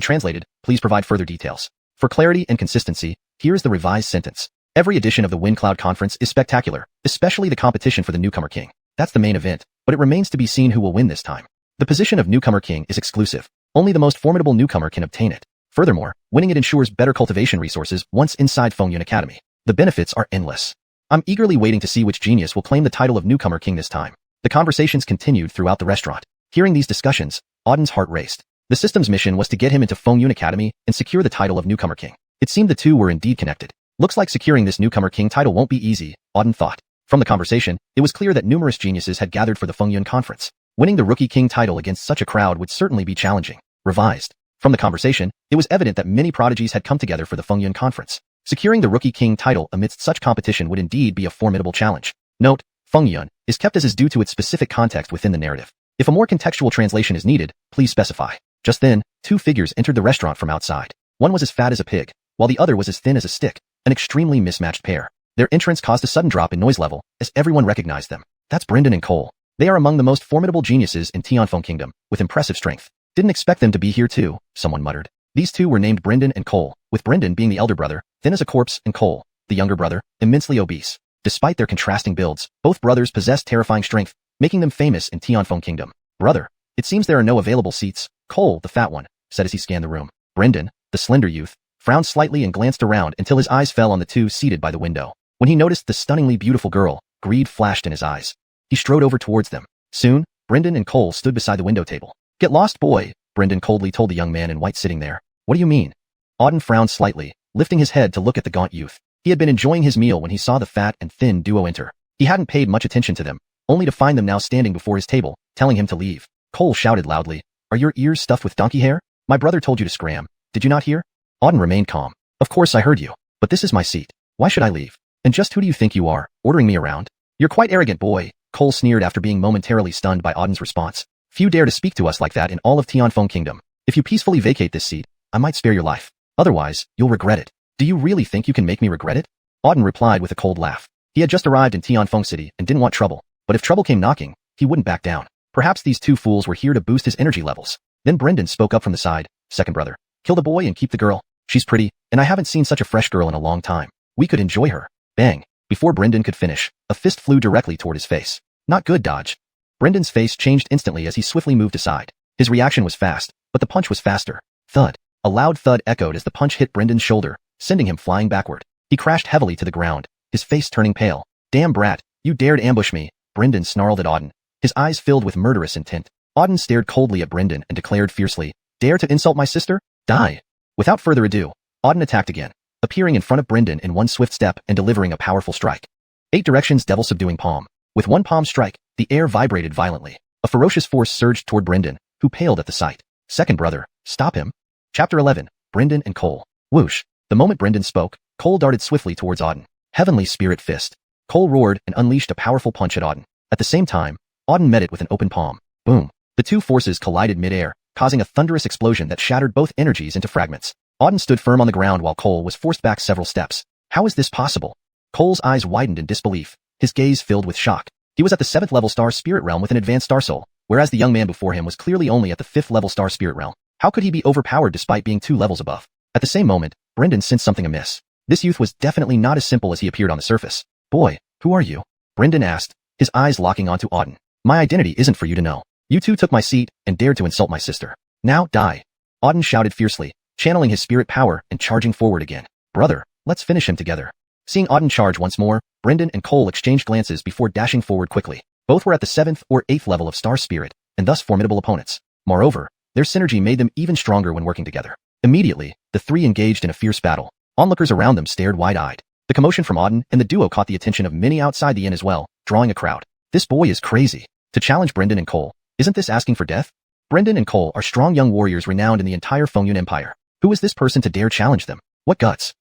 translated, please provide further details. For clarity and consistency, here is the revised sentence. Every edition of the Wind Cloud Conference is spectacular, especially the competition for the newcomer king. That's the main event, but it remains to be seen who will win this time. The position of newcomer king is exclusive. Only the most formidable newcomer can obtain it. Furthermore, winning it ensures better cultivation resources once inside Fengyun Academy. The benefits are endless. I'm eagerly waiting to see which genius will claim the title of newcomer king this time. The conversations continued throughout the restaurant. Hearing these discussions, Auden's heart raced. The system's mission was to get him into Fengyun Academy and secure the title of newcomer king. It seemed the two were indeed connected. Looks like securing this newcomer king title won't be easy, Auden thought. From the conversation, it was clear that numerous geniuses had gathered for the Fengyun conference. Winning the rookie king title against such a crowd would certainly be challenging. Revised. From the conversation, it was evident that many prodigies had come together for the Fengyun conference. Securing the rookie king title amidst such competition would indeed be a formidable challenge. Note: Fengyun is kept as is due to its specific context within the narrative. If a more contextual translation is needed, please specify. Just then, two figures entered the restaurant from outside. One was as fat as a pig, while the other was as thin as a stick, an extremely mismatched pair. Their entrance caused a sudden drop in noise level, as everyone recognized them. That's Brendan and Cole. They are among the most formidable geniuses in Tianfeng Kingdom, with impressive strength. Didn't expect them to be here too, someone muttered. These two were named Brendan and Cole, with Brendan being the elder brother, thin as a corpse, and Cole, the younger brother, immensely obese. Despite their contrasting builds, both brothers possessed terrifying strength, making them famous in Tianfeng Kingdom. Brother, it seems there are no available seats, Cole, the fat one, said as he scanned the room. Brendan, the slender youth, frowned slightly and glanced around until his eyes fell on the two seated by the window. When he noticed the stunningly beautiful girl, greed flashed in his eyes. He strode over towards them. Soon, Brendan and Cole stood beside the window table. Get lost, boy, Brendan coldly told the young man in white sitting there. What do you mean? Auden frowned slightly, lifting his head to look at the gaunt youth. He had been enjoying his meal when he saw the fat and thin duo enter. He hadn't paid much attention to them, only to find them now standing before his table, telling him to leave. Cole shouted loudly, Are your ears stuffed with donkey hair? My brother told you to scram. Did you not hear? Auden remained calm. Of course I heard you, but this is my seat. Why should I leave? And just who do you think you are, ordering me around? You're quite arrogant, boy, Cole sneered after being momentarily stunned by Auden's response. Few dare to speak to us like that in all of Tianfeng Kingdom. If you peacefully vacate this seat, I might spare your life. Otherwise, you'll regret it. Do you really think you can make me regret it? Auden replied with a cold laugh. He had just arrived in Tianfeng City and didn't want trouble, but if trouble came knocking, he wouldn't back down. Perhaps these two fools were here to boost his energy levels. Then Brendan spoke up from the side. Second brother, kill the boy and keep the girl. She's pretty, and I haven't seen such a fresh girl in a long time. We could enjoy her. Bang. Before Brendan could finish, a fist flew directly toward his face. Not good, dodge. Brendan's face changed instantly as he swiftly moved aside. His reaction was fast, but the punch was faster. Thud. A loud thud echoed as the punch hit Brendan's shoulder, sending him flying backward. He crashed heavily to the ground, his face turning pale. Damn brat, you dared ambush me, Brendan snarled at Auden, his eyes filled with murderous intent. Auden stared coldly at Brendan and declared fiercely, Dare to insult my sister? Die. Without further ado, Auden attacked again, appearing in front of Brendan in one swift step and delivering a powerful strike. 8 directions devil subduing palm. With one palm strike, the air vibrated violently. A ferocious force surged toward Brendan, who paled at the sight. Second brother, stop him. Chapter 11, Brendan and Cole. Whoosh. The moment Brendan spoke, Cole darted swiftly towards Auden. Heavenly Spirit Fist. Cole roared and unleashed a powerful punch at Auden. At the same time, Auden met it with an open palm. Boom. The two forces collided mid-air, causing a thunderous explosion that shattered both energies into fragments. Auden stood firm on the ground while Cole was forced back several steps. How is this possible? Cole's eyes widened in disbelief, his gaze filled with shock. He was at the 7th level star spirit realm with an advanced star soul, whereas the young man before him was clearly only at the 5th level star spirit realm. How could he be overpowered despite being 2 levels above? At the same moment, Brendan sensed something amiss. This youth was definitely not as simple as he appeared on the surface. Boy, who are you? Brendan asked, his eyes locking onto Auden. My identity isn't for you to know. You two took my seat and dared to insult my sister. Now die. Auden shouted fiercely, channeling his spirit power and charging forward again. Brother, let's finish him together. Seeing Auden charge once more, Brendan and Cole exchanged glances before dashing forward quickly. Both were at the 7th or 8th level of star spirit, and thus formidable opponents. Moreover, their synergy made them even stronger when working together. Immediately, the three engaged in a fierce battle. Onlookers around them stared wide-eyed. The commotion from Auden and the duo caught the attention of many outside the inn as well, drawing a crowd. This boy is crazy. To challenge Brendan and Cole, isn't this asking for death? Brendan and Cole are strong young warriors renowned in the entire Fengyun Empire. Who is this person to dare challenge them? What guts?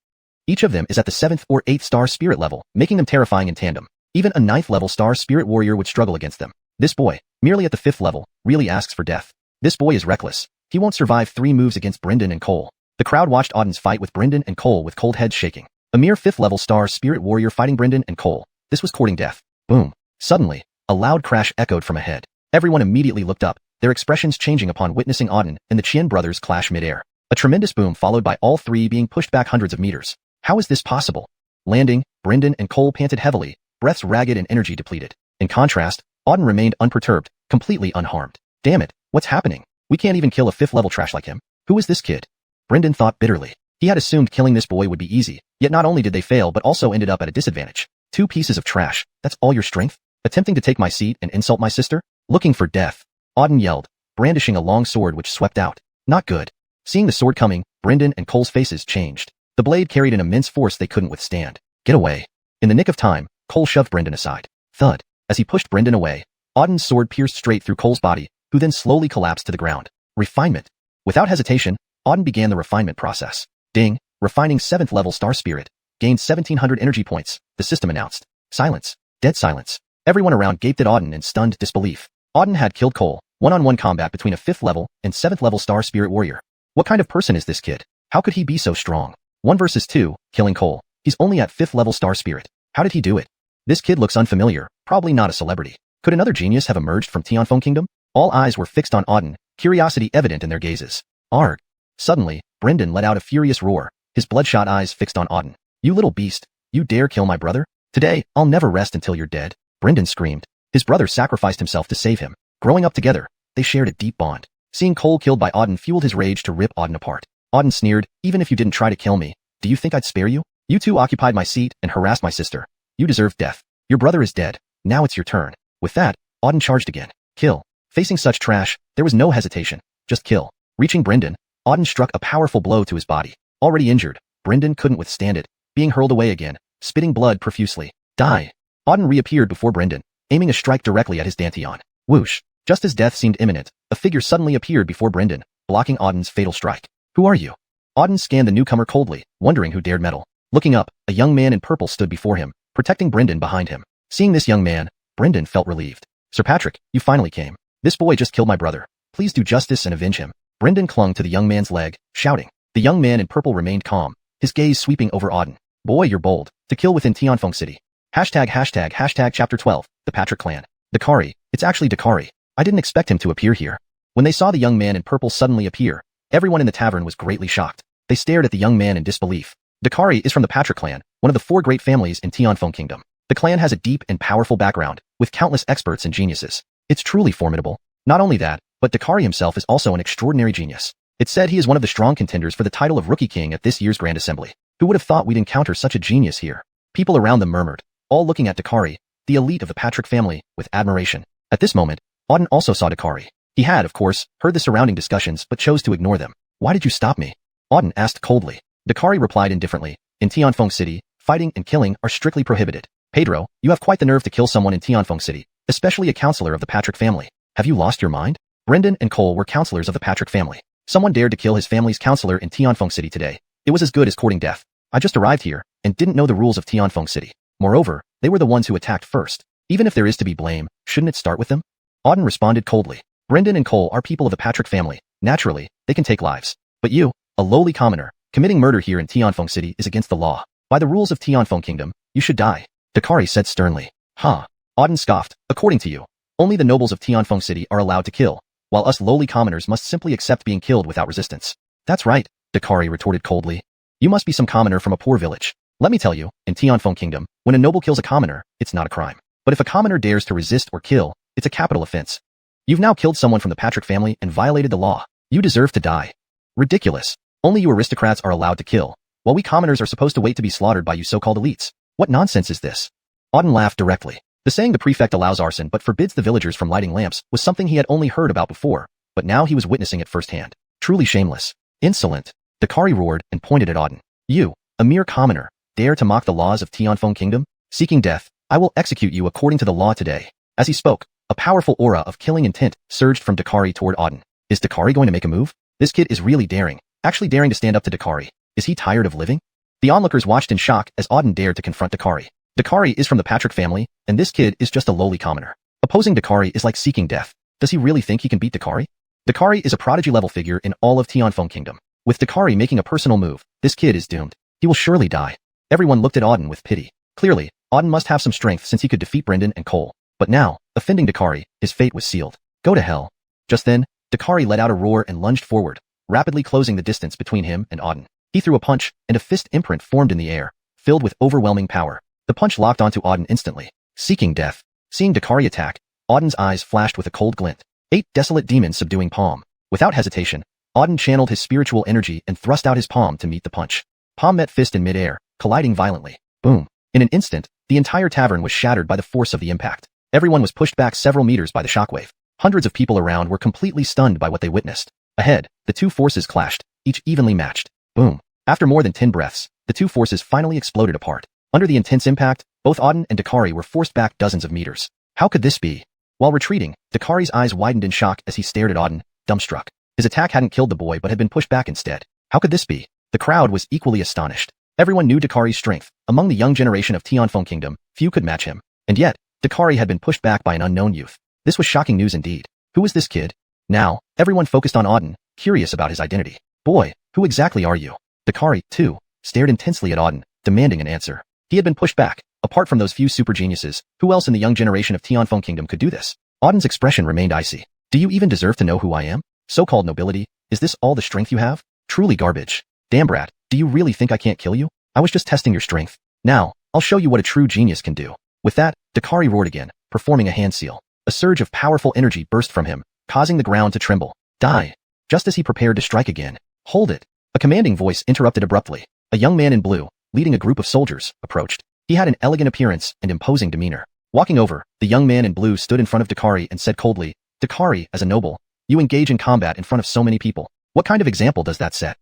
Each of them is at the 7th or 8th star spirit level, making them terrifying in tandem. Even a 9th level star spirit warrior would struggle against them. This boy, merely at the 5th level, really asks for death. This boy is reckless. He won't survive 3 moves against Brendan and Cole. The crowd watched Auden's fight with Brendan and Cole with cold heads shaking. A mere 5th level star spirit warrior fighting Brendan and Cole. This was courting death. Boom. Suddenly, a loud crash echoed from ahead. Everyone immediately looked up, their expressions changing upon witnessing Auden and the Qian brothers clash mid-air. A tremendous boom followed by all three being pushed back hundreds of meters. How is this possible? Landing, Brendan and Cole panted heavily, breaths ragged and energy depleted. In contrast, Auden remained unperturbed, completely unharmed. Damn it, what's happening? We can't even kill a 5th level trash like him. Who is this kid? Brendan thought bitterly. He had assumed killing this boy would be easy, yet not only did they fail but also ended up at a disadvantage. 2 pieces of trash, that's all your strength? Attempting to take my seat and insult my sister? Looking for death. Auden yelled, brandishing a long sword which swept out. Not good. Seeing the sword coming, Brendan and Cole's faces changed. The blade carried an immense force they couldn't withstand. Get away. In the nick of time, Cole shoved Brendan aside. Thud. As he pushed Brendan away, Auden's sword pierced straight through Cole's body, who then slowly collapsed to the ground. Refinement. Without hesitation, Auden began the refinement process. Ding. Refining 7th level star spirit. Gained 1700 energy points, the system announced. Silence. Dead silence. Everyone around gaped at Auden in stunned disbelief. Auden had killed Cole, one-on-one combat between a 5th level and 7th level star spirit warrior. What kind of person is this kid? How could he be so strong? 1 versus 2, killing Cole. He's only at 5th level star spirit. How did he do it? This kid looks unfamiliar, probably not a celebrity. Could another genius have emerged from Tianfeng Kingdom? All eyes were fixed on Auden, curiosity evident in their gazes. Arg. Suddenly, Brendan let out a furious roar, his bloodshot eyes fixed on Auden. You little beast, you dare kill my brother? Today, I'll never rest until you're dead. Brendan screamed. His brother sacrificed himself to save him. Growing up together, they shared a deep bond. Seeing Cole killed by Auden fueled his rage to rip Auden apart. Auden sneered, even if you didn't try to kill me, do you think I'd spare you? You two occupied my seat and harassed my sister. You deserve death. Your brother is dead. Now it's your turn. With that, Auden charged again. Kill. Facing such trash, there was no hesitation. Just kill. Reaching Brendan, Auden struck a powerful blow to his body. Already injured, Brendan couldn't withstand it, being hurled away again, spitting blood profusely. Die. Auden reappeared before Brendan, aiming a strike directly at his dantian. Whoosh. Just as death seemed imminent, a figure suddenly appeared before Brendan, blocking Auden's fatal strike. Who are you? Auden scanned the newcomer coldly, wondering who dared meddle. Looking up, a young man in purple stood before him, protecting Brendan behind him. Seeing this young man, Brendan felt relieved. Sir Patrick, you finally came. This boy just killed my brother. Please do justice and avenge him. Brendan clung to the young man's leg, shouting. The young man in purple remained calm, his gaze sweeping over Auden. Boy, you're bold. To kill within Tianfeng City. Hashtag chapter 12, the Patrick clan. Dakari, it's actually Dakari. I didn't expect him to appear here. When they saw the young man in purple suddenly appear, everyone in the tavern was greatly shocked. They stared at the young man in disbelief. Dakari is from the Patrick clan, one of the 4 great families in Tianfeng Kingdom. The clan has a deep and powerful background, with countless experts and geniuses. It's truly formidable. Not only that, but Dakari himself is also an extraordinary genius. It's said he is one of the strong contenders for the title of Rookie King at this year's Grand Assembly. Who would have thought we'd encounter such a genius here? People around them murmured, all looking at Dakari, the elite of the Patrick family, with admiration. At this moment, Auden also saw Dakari. He had, of course, heard the surrounding discussions but chose to ignore them. Why did you stop me? Auden asked coldly. Dakari replied indifferently. In Tianfeng City, fighting and killing are strictly prohibited. Pedro, you have quite the nerve to kill someone in Tianfeng City, especially a counselor of the Patrick family. Have you lost your mind? Brendan and Cole were counselors of the Patrick family. Someone dared to kill his family's counselor in Tianfeng City today. It was as good as courting death. I just arrived here and didn't know the rules of Tianfeng City. Moreover, they were the ones who attacked first. Even if there is to be blame, shouldn't it start with them? Auden responded coldly. Brendan and Cole are people of the Patrick family. Naturally, they can take lives. But you, a lowly commoner, committing murder here in Tianfeng City is against the law. By the rules of Tianfeng Kingdom, you should die. Dakari said sternly. Huh. Auden scoffed. According to you, only the nobles of Tianfeng City are allowed to kill, while us lowly commoners must simply accept being killed without resistance. That's right, Dakari retorted coldly. You must be some commoner from a poor village. Let me tell you, in Tianfeng Kingdom, when a noble kills a commoner, it's not a crime. But if a commoner dares to resist or kill, it's a capital offense. You've now killed someone from the Patrick family and violated the law. You deserve to die. Ridiculous. Only you aristocrats are allowed to kill, while we commoners are supposed to wait to be slaughtered by you so-called elites. What nonsense is this? Auden laughed directly. The saying the prefect allows arson but forbids the villagers from lighting lamps was something he had only heard about before, but now he was witnessing it firsthand. Truly shameless. Insolent. Dakari roared and pointed at Auden. You, a mere commoner, dare to mock the laws of Tianfeng Kingdom? Seeking death, I will execute you according to the law today. As he spoke, a powerful aura of killing intent surged from Dakari toward Auden. Is Dakari going to make a move? This kid is really daring, actually daring to stand up to Dakari. Is he tired of living? The onlookers watched in shock as Auden dared to confront Dakari. Dakari is from the Patrick family, and this kid is just a lowly commoner. Opposing Dakari is like seeking death. Does he really think he can beat Dakari? Dakari is a prodigy-level figure in all of Tianfeng Kingdom. With Dakari making a personal move, this kid is doomed. He will surely die. Everyone looked at Auden with pity. Clearly, Auden must have some strength since he could defeat Brendan and Cole. But now, offending Dakari, his fate was sealed. Go to hell. Just then, Dakari let out a roar and lunged forward, rapidly closing the distance between him and Auden. He threw a punch, and a fist imprint formed in the air, filled with overwhelming power. The punch locked onto Auden instantly. Seeking death. Seeing Dakari attack, Auden's eyes flashed with a cold glint. 8 desolate demons subduing palm. Without hesitation, Auden channeled his spiritual energy and thrust out his palm to meet the punch. Palm met fist in midair, colliding violently. Boom. In an instant, the entire tavern was shattered by the force of the impact. Everyone was pushed back several meters by the shockwave. Hundreds of people around were completely stunned by what they witnessed. Ahead, the two forces clashed, each evenly matched. Boom. After more than 10 breaths, the two forces finally exploded apart. Under the intense impact, both Auden and Dakari were forced back dozens of meters. How could this be? While retreating, Dakari's eyes widened in shock as he stared at Auden, dumbstruck. His attack hadn't killed the boy but had been pushed back instead. How could this be? The crowd was equally astonished. Everyone knew Dakari's strength. Among the young generation of Tianfeng Kingdom, few could match him. And yet, Dakari had been pushed back by an unknown youth. This was shocking news indeed. Who was this kid? Now, everyone focused on Auden, curious about his identity. Boy, who exactly are you? Dakari, too, stared intensely at Auden, demanding an answer. He had been pushed back. Apart from those few super geniuses, who else in the young generation of Tianfeng Kingdom could do this? Auden's expression remained icy. Do you even deserve to know who I am? So-called nobility, is this all the strength you have? Truly garbage. Damn brat, do you really think I can't kill you? I was just testing your strength. Now, I'll show you what a true genius can do. With that, Dakari roared again, performing a hand seal. A surge of powerful energy burst from him, causing the ground to tremble. Die. Just as he prepared to strike again. Hold it. A commanding voice interrupted abruptly. A young man in blue, leading a group of soldiers, approached. He had an elegant appearance and imposing demeanor. Walking over, the young man in blue stood in front of Dakari and said coldly, Dakari, as a noble, you engage in combat in front of so many people. What kind of example does that set?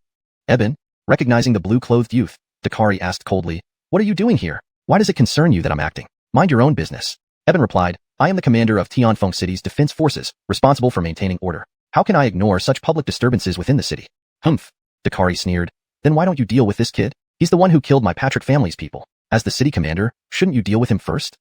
Eben, recognizing the blue-clothed youth, Dakari asked coldly, what are you doing here? Why does it concern you that I'm acting? Mind your own business. Eben replied, I am the commander of Tianfeng City's defense forces, responsible for maintaining order. How can I ignore such public disturbances within the city? Humph. Dakari sneered. Then why don't you deal with this kid? He's the one who killed my Patrick family's people. As the city commander, shouldn't you deal with him first?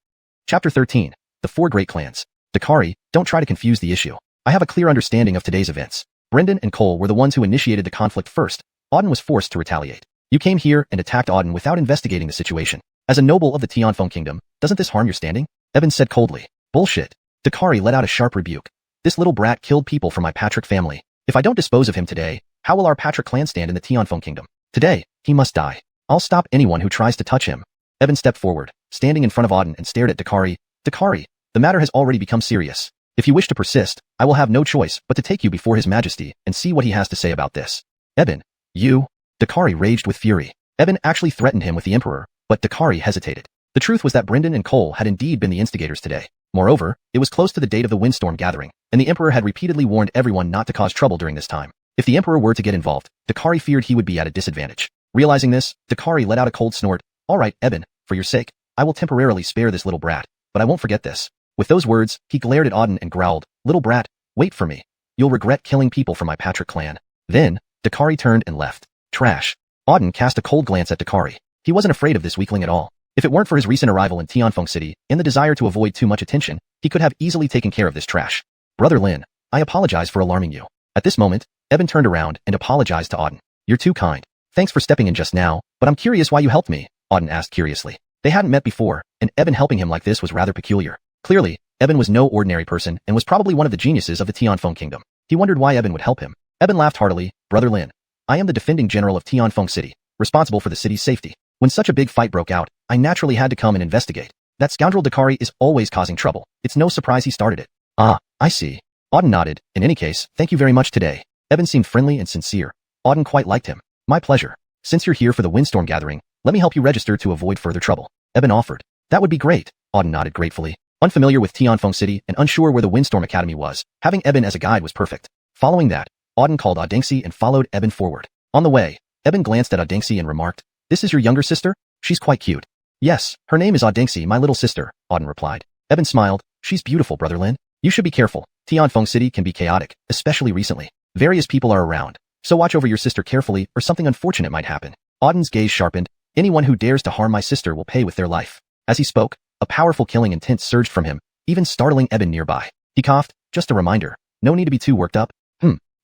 Chapter 13. The Four Great Clans. Dakari, don't try to confuse the issue. I have a clear understanding of today's events. Brendan and Cole were the ones who initiated the conflict first. Auden was forced to retaliate. You came here and attacked Auden without investigating the situation. As a noble of the Tianfeng Kingdom, doesn't this harm your standing? Eben said coldly. Bullshit. Dakari let out a sharp rebuke. This little brat killed people from my Patrick family. If I don't dispose of him today, how will our Patrick clan stand in the Tianfeng Kingdom? Today, he must die. I'll stop anyone who tries to touch him. Eben stepped forward, standing in front of Auden and stared at Dakari. Dakari, the matter has already become serious. If you wish to persist, I will have no choice but to take you before His Majesty and see what he has to say about this. Eben, you... Dakari raged with fury. Eben actually threatened him with the Emperor, but Dakari hesitated. The truth was that Brendan and Cole had indeed been the instigators today. Moreover, it was close to the date of the windstorm gathering, and the Emperor had repeatedly warned everyone not to cause trouble during this time. If the Emperor were to get involved, Dakari feared he would be at a disadvantage. Realizing this, Dakari let out a cold snort. All right, Eben, for your sake, I will temporarily spare this little brat, but I won't forget this. With those words, he glared at Auden and growled, Little brat, wait for me. You'll regret killing people from my Patrick clan. Then, Dakari turned and left. Trash. Auden cast a cold glance at Dakari. He wasn't afraid of this weakling at all. If it weren't for his recent arrival in Tianfeng City and the desire to avoid too much attention, he could have easily taken care of this trash. Brother Lin, I apologize for alarming you. At this moment, Eben turned around and apologized to Auden. You're too kind. Thanks for stepping in just now, but I'm curious why you helped me, Auden asked curiously. They hadn't met before, and Eben helping him like this was rather peculiar. Clearly, Eben was no ordinary person and was probably one of the geniuses of the Tianfeng Kingdom. He wondered why Eben would help him. Eben laughed heartily. Brother Lin, I am the defending general of Tianfeng City, responsible for the city's safety. When such a big fight broke out, I naturally had to come and investigate. That scoundrel Dakari is always causing trouble. It's no surprise he started it. Ah, I see. Auden nodded. In any case, thank you very much today. Eben seemed friendly and sincere. Auden quite liked him. My pleasure. Since you're here for the windstorm gathering, let me help you register to avoid further trouble. Eben offered. That would be great. Auden nodded gratefully. Unfamiliar with Tianfeng City and unsure where the Windstorm Academy was, having Eben as a guide was perfect. Following that, Auden called Audengxi and followed Eben forward. On the way, Eben glanced at Audengxi and remarked, This is your younger sister? She's quite cute. Yes, her name is Audengxi, my little sister, Auden replied. Eben smiled. She's beautiful, Brother Lin. You should be careful. Tianfeng City can be chaotic, especially recently. Various people are around, so watch over your sister carefully or something unfortunate might happen. Auden's gaze sharpened. Anyone who dares to harm my sister will pay with their life. As he spoke, a powerful killing intent surged from him, even startling Eben nearby. He coughed. Just a reminder. No need to be too worked up.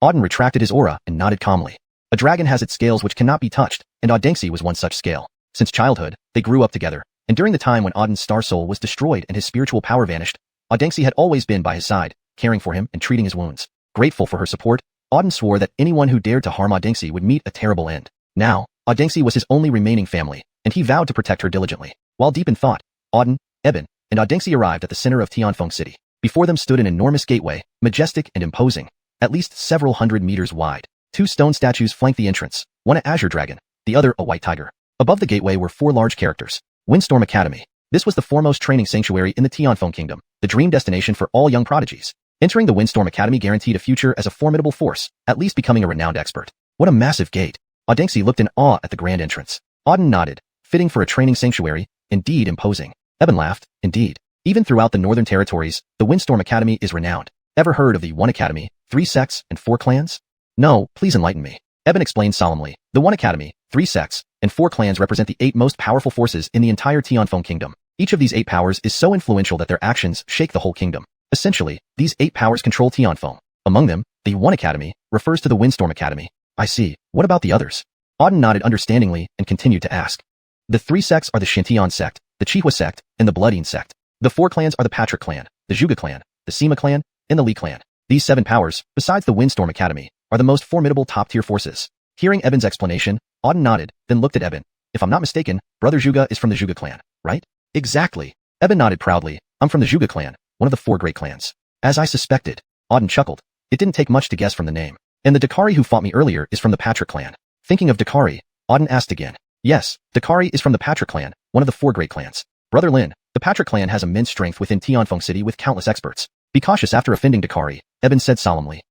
Auden retracted his aura and nodded calmly. A dragon has its scales which cannot be touched, and Audengxi was one such scale. Since childhood, they grew up together, and during the time when Auden's star soul was destroyed and his spiritual power vanished, Audengxi had always been by his side, caring for him and treating his wounds. Grateful for her support, Auden swore that anyone who dared to harm Audengxi would meet a terrible end. Now, Audengxi was his only remaining family, and he vowed to protect her diligently. While deep in thought, Auden, Eben, and Audengxi arrived at the center of Tianfeng City. Before them stood an enormous gateway, majestic and imposing, at least several hundred meters wide. Two stone statues flanked the entrance, one an azure dragon, the other a white tiger. Above the gateway were four large characters. Windstorm Academy. This was the foremost training sanctuary in the Tianfeng Kingdom, the dream destination for all young prodigies. Entering the Windstorm Academy guaranteed a future as a formidable force, at least becoming a renowned expert. What a massive gate. Audengxi looked in awe at the grand entrance. Auden nodded. Fitting for a training sanctuary, indeed imposing. Eben laughed. Indeed. Even throughout the Northern Territories, the Windstorm Academy is renowned. Ever heard of the One Academy, 3 sects, and 4 clans? No, please enlighten me. Eben explained solemnly. The One Academy, 3 sects, and 4 clans represent the 8 most powerful forces in the entire Tianfeng Kingdom. Each of these 8 powers is so influential that their actions shake the whole kingdom. Essentially, these 8 powers control Tianfeng. Among them, the One Academy refers to the Windstorm Academy. I see. What about the others? Auden nodded understandingly and continued to ask. The 3 sects are the Xintian sect, the Qihua sect, and the Bloodine sect. The 4 clans are the Patrick clan, the Zhuge clan, the Sima clan, and the Li clan. These 7 powers, besides the Windstorm Academy, are the most formidable top-tier forces. Hearing Eben's explanation, Auden nodded, then looked at Eben. If I'm not mistaken, Brother Zhuge is from the Zhuge clan, right? Exactly. Eben nodded proudly. I'm from the Zhuge clan, one of the 4 great clans. As I suspected. Auden chuckled. It didn't take much to guess from the name. And the Dakari who fought me earlier is from the Patrick clan. Thinking of Dakari, Auden asked again. Yes, Dakari is from the Patrick clan, one of the 4 great clans. Brother Lin, the Patrick clan has immense strength within Tianfeng City with countless experts. Be cautious after offending Dakari, Eben said solemnly.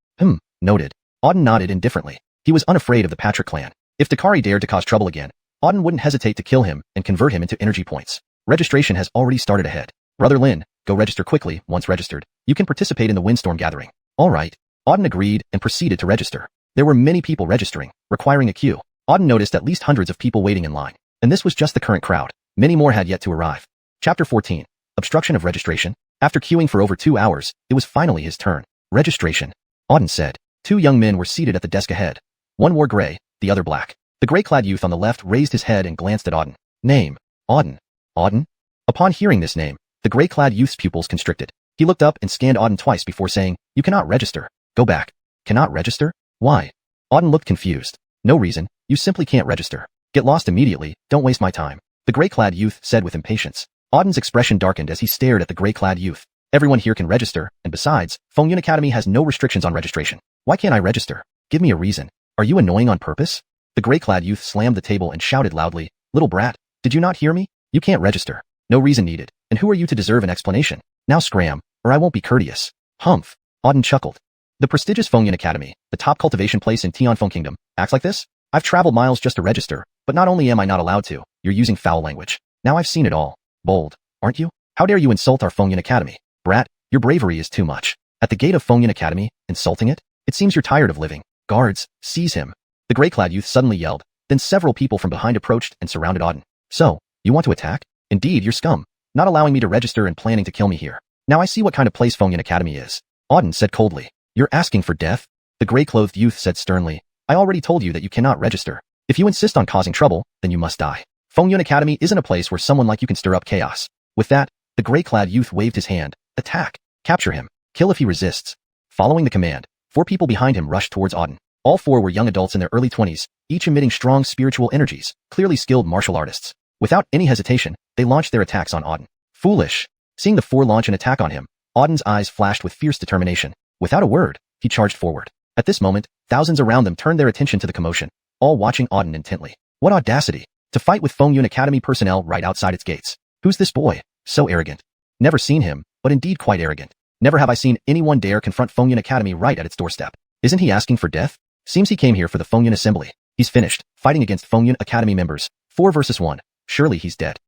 Noted. Auden nodded indifferently. He was unafraid of the Patrick clan. If Dakari dared to cause trouble again, Auden wouldn't hesitate to kill him and convert him into energy points. Registration has already started ahead. Brother Lin, go register quickly. Once registered, you can participate in the Windstorm gathering. All right. Auden agreed and proceeded to register. There were many people registering, requiring a queue. Auden noticed at least hundreds of people waiting in line. And this was just the current crowd. Many more had yet to arrive. Chapter 14. Obstruction of registration. After queuing for over 2 hours, it was finally his turn. Registration. Auden said. 2 young men were seated at the desk ahead. One wore gray, the other black. The gray-clad youth on the left raised his head and glanced at Auden. Name. Auden. Auden? Upon hearing this name, the gray-clad youth's pupils constricted. He looked up and scanned Auden twice before saying, You cannot register. Go back. Cannot register? Why? Auden looked confused. No reason. You simply can't register. Get lost immediately. Don't waste my time. The gray-clad youth said with impatience. Auden's expression darkened as he stared at the gray-clad youth. Everyone here can register, and besides, Fengyun Academy has no restrictions on registration. Why can't I register? Give me a reason. Are you annoying on purpose? The gray-clad youth slammed the table and shouted loudly, Little brat, did you not hear me? You can't register. No reason needed. And who are you to deserve an explanation? Now scram, or I won't be courteous. Humph. Auden chuckled. The prestigious Fengyun Academy, the top cultivation place in Tianfeng Kingdom, acts like this? I've traveled miles just to register, but not only am I not allowed to, you're using foul language. Now I've seen it all. Bold, aren't you? How dare you insult our Fengyun Academy? Brat, your bravery is too much. At the gate of Fengyun Academy, insulting it? It seems you're tired of living. Guards, seize him. The gray-clad youth suddenly yelled. Then several people from behind approached and surrounded Auden. So, you want to attack? Indeed, you're scum. Not allowing me to register and planning to kill me here. Now I see what kind of place Fengyun Academy is. Auden said coldly. You're asking for death? The gray-clothed youth said sternly. I already told you that you cannot register. If you insist on causing trouble, then you must die. Fengyun Academy isn't a place where someone like you can stir up chaos. With that, the gray-clad youth waved his hand. Attack. Capture him. Kill if he resists. Following the command, 4 people behind him rushed towards Auden. All 4 were young adults in their early 20s, each emitting strong spiritual energies, clearly skilled martial artists. Without any hesitation, they launched their attacks on Auden. Foolish. Seeing the 4 launch an attack on him, Auden's eyes flashed with fierce determination. Without a word, he charged forward. At this moment, thousands around them turned their attention to the commotion, all watching Auden intently. What audacity! To fight with Fengyun Academy personnel right outside its gates. Who's this boy? So arrogant. Never seen him, but indeed quite arrogant. Never have I seen anyone dare confront Fengyun Academy right at its doorstep. Isn't he asking for death? Seems he came here for the Fengyun Assembly. He's finished, fighting against Fengyun Academy members. 4 versus 1. Surely he's dead.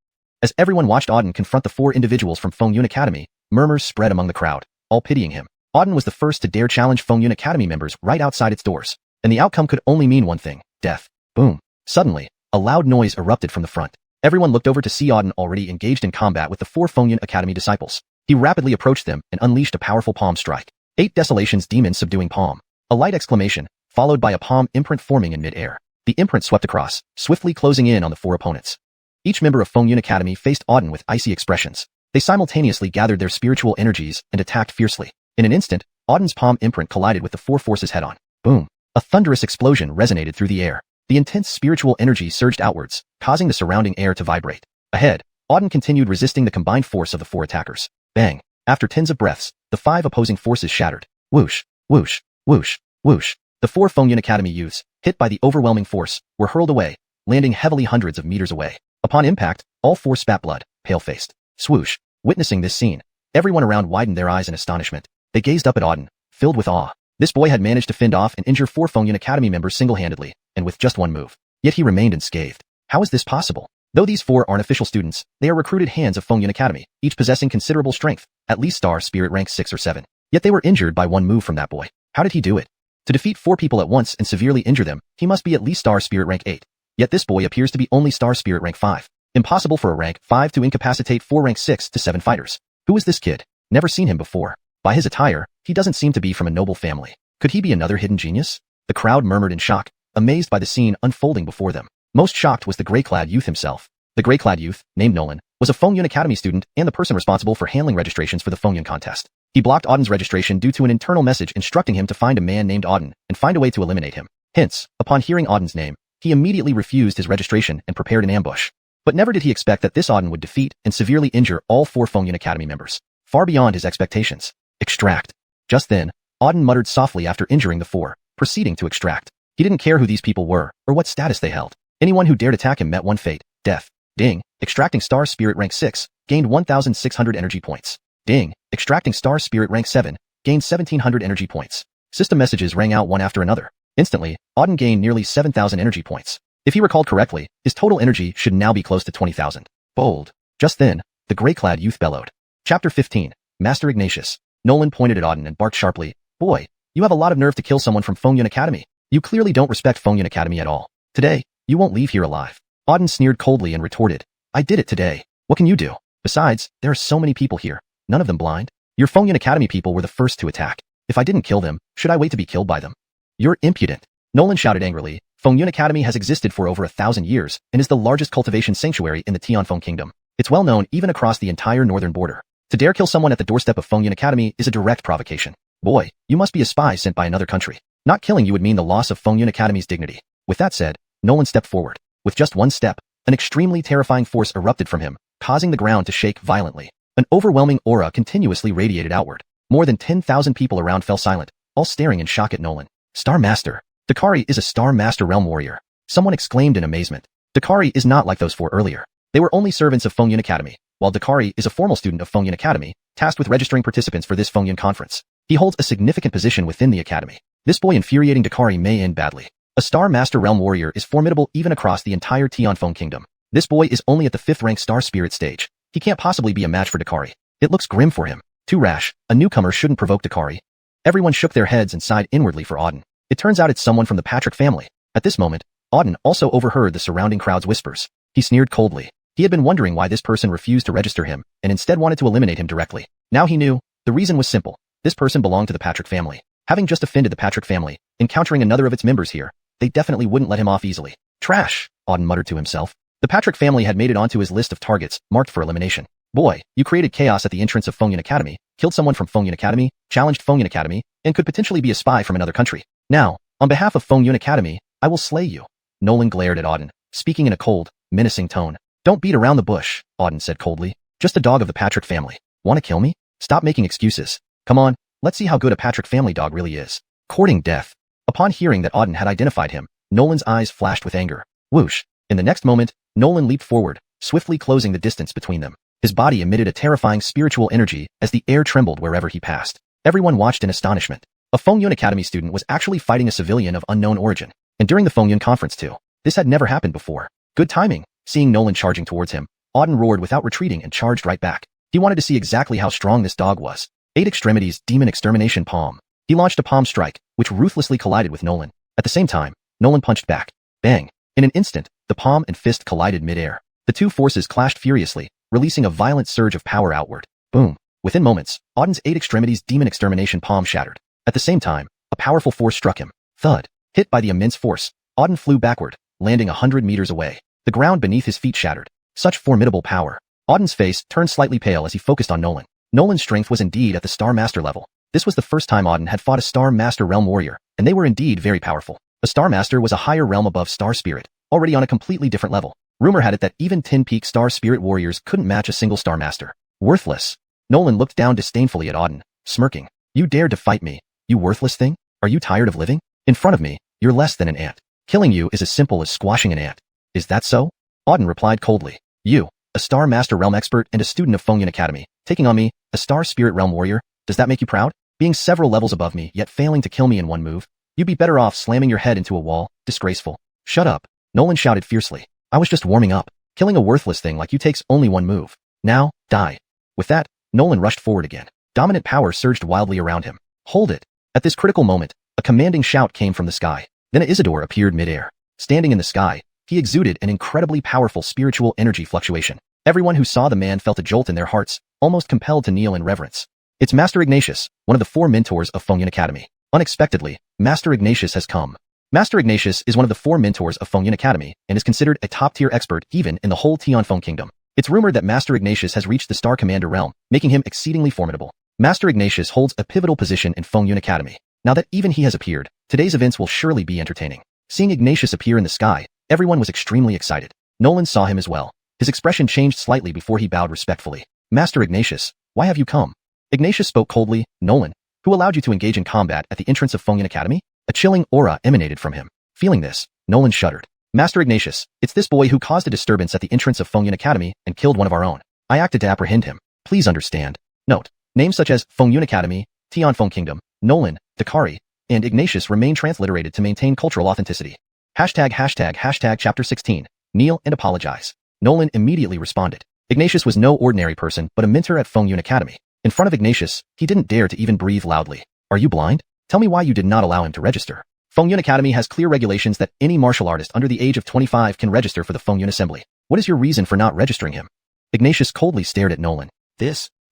As everyone watched Auden confront the 4 individuals from Fengyun Academy, murmurs spread among the crowd, all pitying him. Auden was the first to dare challenge Fengyun Academy members right outside its doors. And the outcome could only mean one thing, death. Boom. Suddenly, a loud noise erupted from the front. Everyone looked over to see Auden already engaged in combat with the 4 Fengyun Academy disciples. He rapidly approached them and unleashed a powerful palm strike. 8 Desolation's demon subduing palm. A light exclamation, followed by a palm imprint forming in mid-air. The imprint swept across, swiftly closing in on the 4 opponents. Each member of Fengyun Academy faced Auden with icy expressions. They simultaneously gathered their spiritual energies and attacked fiercely. In an instant, Auden's palm imprint collided with the 4 forces head-on. Boom! A thunderous explosion resonated through the air. The intense spiritual energy surged outwards, causing the surrounding air to vibrate. Ahead, Auden continued resisting the combined force of the 4 attackers. Bang! After tens of breaths, the 5 opposing forces shattered. Whoosh! Whoosh! Whoosh! Whoosh! The 4 Fengyun Academy youths, hit by the overwhelming force, were hurled away, landing heavily hundreds of meters away. Upon impact, all 4 spat blood, pale-faced. Swoosh! Witnessing this scene, everyone around widened their eyes in astonishment. They gazed up at Auden, filled with awe. This boy had managed to fend off and injure 4 Fengyun Academy members single-handedly, and with just one move. Yet he remained unscathed. How is this possible? Though these 4 aren't official students, they are recruited hands of Fengyun Academy, each possessing considerable strength, at least star spirit rank 6 or 7. Yet they were injured by one move from that boy. How did he do it? To defeat 4 people at once and severely injure them, he must be at least star spirit rank 8. Yet this boy appears to be only star spirit rank 5. Impossible for a rank 5 to incapacitate 4 rank 6 to 7 fighters. Who is this kid? Never seen him before. By his attire, he doesn't seem to be from a noble family. Could he be another hidden genius? The crowd murmured in shock, amazed by the scene unfolding before them. Most shocked was the gray-clad youth himself. The gray-clad youth, named Nolan, was a Fengyun Academy student and the person responsible for handling registrations for the Fengyun contest. He blocked Auden's registration due to an internal message instructing him to find a man named Auden and find a way to eliminate him. Hence, upon hearing Auden's name, he immediately refused his registration and prepared an ambush. But never did he expect that this Auden would defeat and severely injure all 4 Fengyun Academy members. far beyond his expectations. Extract. Just then, Auden muttered softly after injuring the four, proceeding to extract. He didn't care who these people were, or what status they held. Anyone who dared attack him met one fate, death. Ding. Extracting Star Spirit rank 6, gained 1,600 energy points. Ding. Extracting Star Spirit rank 7, gained 1,700 energy points. System messages rang out one after another. Instantly, Auden gained nearly 7,000 energy points. If he recalled correctly, his total energy should now be close to 20,000. Bold. Just then, the gray-clad youth bellowed. Chapter 15. Master Ignatius. Nolan pointed at Auden and barked sharply. Boy, you have a lot of nerve to kill someone from Fengyun Academy. You clearly don't respect Fengyun Academy at all. Today, you won't leave here alive. Auden sneered coldly and retorted. I did it today. What can you do? Besides, there are so many people here, none of them blind. Your Fengyun Academy people were the first to attack. If I didn't kill them, should I wait to be killed by them? You're impudent. Nolan shouted angrily. Fengyun Academy has existed for over 1,000 years and is the largest cultivation sanctuary in the Tianfeng Kingdom. It's well known even across the entire northern border. To dare kill someone at the doorstep of Fengyun Academy is a direct provocation. Boy, you must be a spy sent by another country. Not killing you would mean the loss of Fengyun Academy's dignity. With that said, Nolan stepped forward. With just one step, an extremely terrifying force erupted from him, causing the ground to shake violently. An overwhelming aura continuously radiated outward. More than 10,000 people around fell silent, all staring in shock at Nolan. Star Master. Dakari is a Star Master Realm Warrior. Someone exclaimed in amazement. Dakari is not like those four earlier. They were only servants of Fengyun Academy, while Dakari is a formal student of Fengyun Academy, tasked with registering participants for this Fengyun conference. He holds a significant position within the academy. This boy infuriating Dakari may end badly. A Star Master Realm Warrior is formidable even across the entire Tianfeng Kingdom. This boy is only at the 5th rank Star Spirit stage. He can't possibly be a match for Dakari. It looks grim for him. Too rash. A newcomer shouldn't provoke Dakari. Everyone shook their heads and sighed inwardly for Auden. It turns out it's someone from the Patrick family. At this moment, Auden also overheard the surrounding crowd's whispers. He sneered coldly. He had been wondering why this person refused to register him and instead wanted to eliminate him directly. Now he knew. The reason was simple. This person belonged to the Patrick family. Having just offended the Patrick family, encountering another of its members here, they definitely wouldn't let him off easily. Trash, Auden muttered to himself. The Patrick family had made it onto his list of targets, marked for elimination. Boy, you created chaos at the entrance of Fengyun Academy, killed someone from Fengyun Academy, challenged Fengyun Academy, and could potentially be a spy from another country. Now, on behalf of Fengyun Academy, I will slay you. Nolan glared at Auden, speaking in a cold, menacing tone. Don't beat around the bush, Auden said coldly. Just a dog of the Patrick family. Want to kill me? Stop making excuses. Come on, let's see how good a Patrick family dog really is. Courting death. Upon hearing that Auden had identified him, Nolan's eyes flashed with anger. Whoosh. In the next moment, Nolan leaped forward, swiftly closing the distance between them. His body emitted a terrifying spiritual energy as the air trembled wherever he passed. Everyone watched in astonishment. A Fengyun Academy student was actually fighting a civilian of unknown origin. And during the Fengyun conference too. This had never happened before. Good timing. Seeing Nolan charging towards him, Auden roared without retreating and charged right back. He wanted to see exactly how strong this dog was. 8 extremities demon extermination palm. He launched a palm strike, which ruthlessly collided with Nolan. At the same time, Nolan punched back. Bang. In an instant, the palm and fist collided mid-air. The two forces clashed furiously, releasing a violent surge of power outward. Boom. Within moments, Auden's 8 extremities demon extermination palm shattered. At the same time, a powerful force struck him. Thud. Hit by the immense force, Auden flew backward, landing 100 meters away. The ground beneath his feet shattered. Such formidable power. Auden's face turned slightly pale as he focused on Nolan. Nolan's strength was indeed at the Star Master level. This was the first time Auden had fought a Star Master Realm Warrior, and they were indeed very powerful. A Star Master was a higher realm above Star Spirit, already on a completely different level. Rumor had it that even 10 peak Star Spirit warriors couldn't match a single Star Master. Worthless. Nolan looked down disdainfully at Auden, smirking. You dared to fight me, you worthless thing? Are you tired of living? In front of me, you're less than an ant. Killing you is as simple as squashing an ant. Is that so? Auden replied coldly. You, a Star Master Realm expert and a student of Fengyun Academy, taking on me, a Star Spirit Realm Warrior, does that make you proud? Being several levels above me yet failing to kill me in one move? You'd be better off slamming your head into a wall, disgraceful. Shut up, Nolan shouted fiercely. I was just warming up. Killing a worthless thing like you takes only one move. Now, die. With that, Nolan rushed forward again. Dominant power surged wildly around him. Hold it. At this critical moment, a commanding shout came from the sky. Then Isidore appeared mid-air. Standing in the sky, he exuded an incredibly powerful spiritual energy fluctuation. Everyone who saw the man felt a jolt in their hearts, almost compelled to kneel in reverence. It's Master Ignatius, one of the 4 mentors of Fengyun Academy. Unexpectedly, Master Ignatius has come. Master Ignatius is one of the 4 mentors of Fengyun Academy and is considered a top-tier expert even in the whole Tianfeng Kingdom. It's rumored that Master Ignatius has reached the Star Commander realm, making him exceedingly formidable. Master Ignatius holds a pivotal position in Fengyun Academy. Now that even he has appeared, today's events will surely be entertaining. Seeing Ignatius appear in the sky, everyone was extremely excited. Nolan saw him as well. His expression changed slightly before he bowed respectfully. Master Ignatius, why have you come? Ignatius spoke coldly. Nolan, who allowed you to engage in combat at the entrance of Fengyun Academy? A chilling aura emanated from him. Feeling this, Nolan shuddered. Master Ignatius, it's this boy who caused a disturbance at the entrance of Fengyun Academy and killed one of our own. I acted to apprehend him. Please understand. Note, names such as Fengyun Academy, Tianfeng Kingdom, Nolan, Dakari, and Ignatius remain transliterated to maintain cultural authenticity. ##### Chapter 16. Kneel and apologize. Nolan immediately responded. Ignatius was no ordinary person but a mentor at Fengyun Academy. In front of Ignatius, he didn't dare to even breathe loudly. Are you blind? Tell me why you did not allow him to register. Fengyun Academy has clear regulations that any martial artist under the age of 25 can register for the Fengyun Assembly. What is your reason for not registering him? Ignatius coldly stared at Nolan.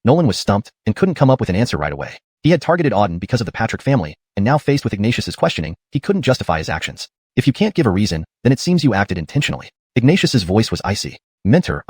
Nolan was stumped and couldn't come up with an answer right away. He had targeted Auden because of the Patrick family, and now faced with Ignatius's questioning, he couldn't justify his actions. If you can't give a reason, then it seems you acted intentionally. Ignatius's voice was icy. Mentor,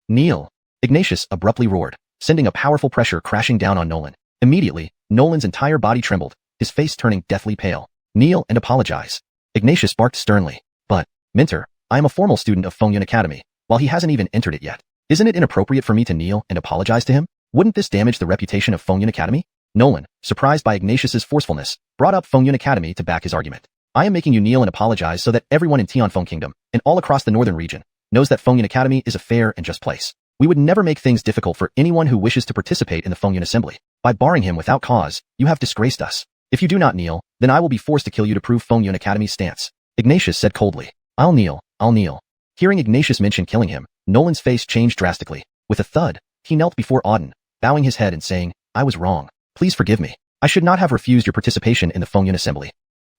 kneel. Ignatius abruptly roared, sending a powerful pressure crashing down on Nolan. Immediately, Nolan's entire body trembled, his face turning deathly pale. Kneel and apologize. Ignatius barked sternly. But, Mentor, I am a formal student of Fengyun Academy, while he hasn't even entered it yet. Isn't it inappropriate for me to kneel and apologize to him? Wouldn't this damage the reputation of Fengyun Academy? Nolan, surprised by Ignatius's forcefulness, brought up Fengyun Academy to back his argument. I am making you kneel and apologize so that everyone in Tianfeng Kingdom, and all across the northern region, knows that Fengyun Academy is a fair and just place. We would never make things difficult for anyone who wishes to participate in the Fengyun Assembly. By barring him without cause, you have disgraced us. If you do not kneel, then I will be forced to kill you to prove Fengyun Academy's stance. Ignatius said coldly. I'll kneel. Hearing Ignatius mention killing him, Nolan's face changed drastically. With a thud, he knelt before Auden, bowing his head and saying, I was wrong. Please forgive me. I should not have refused your participation in the Fengyun Assembly.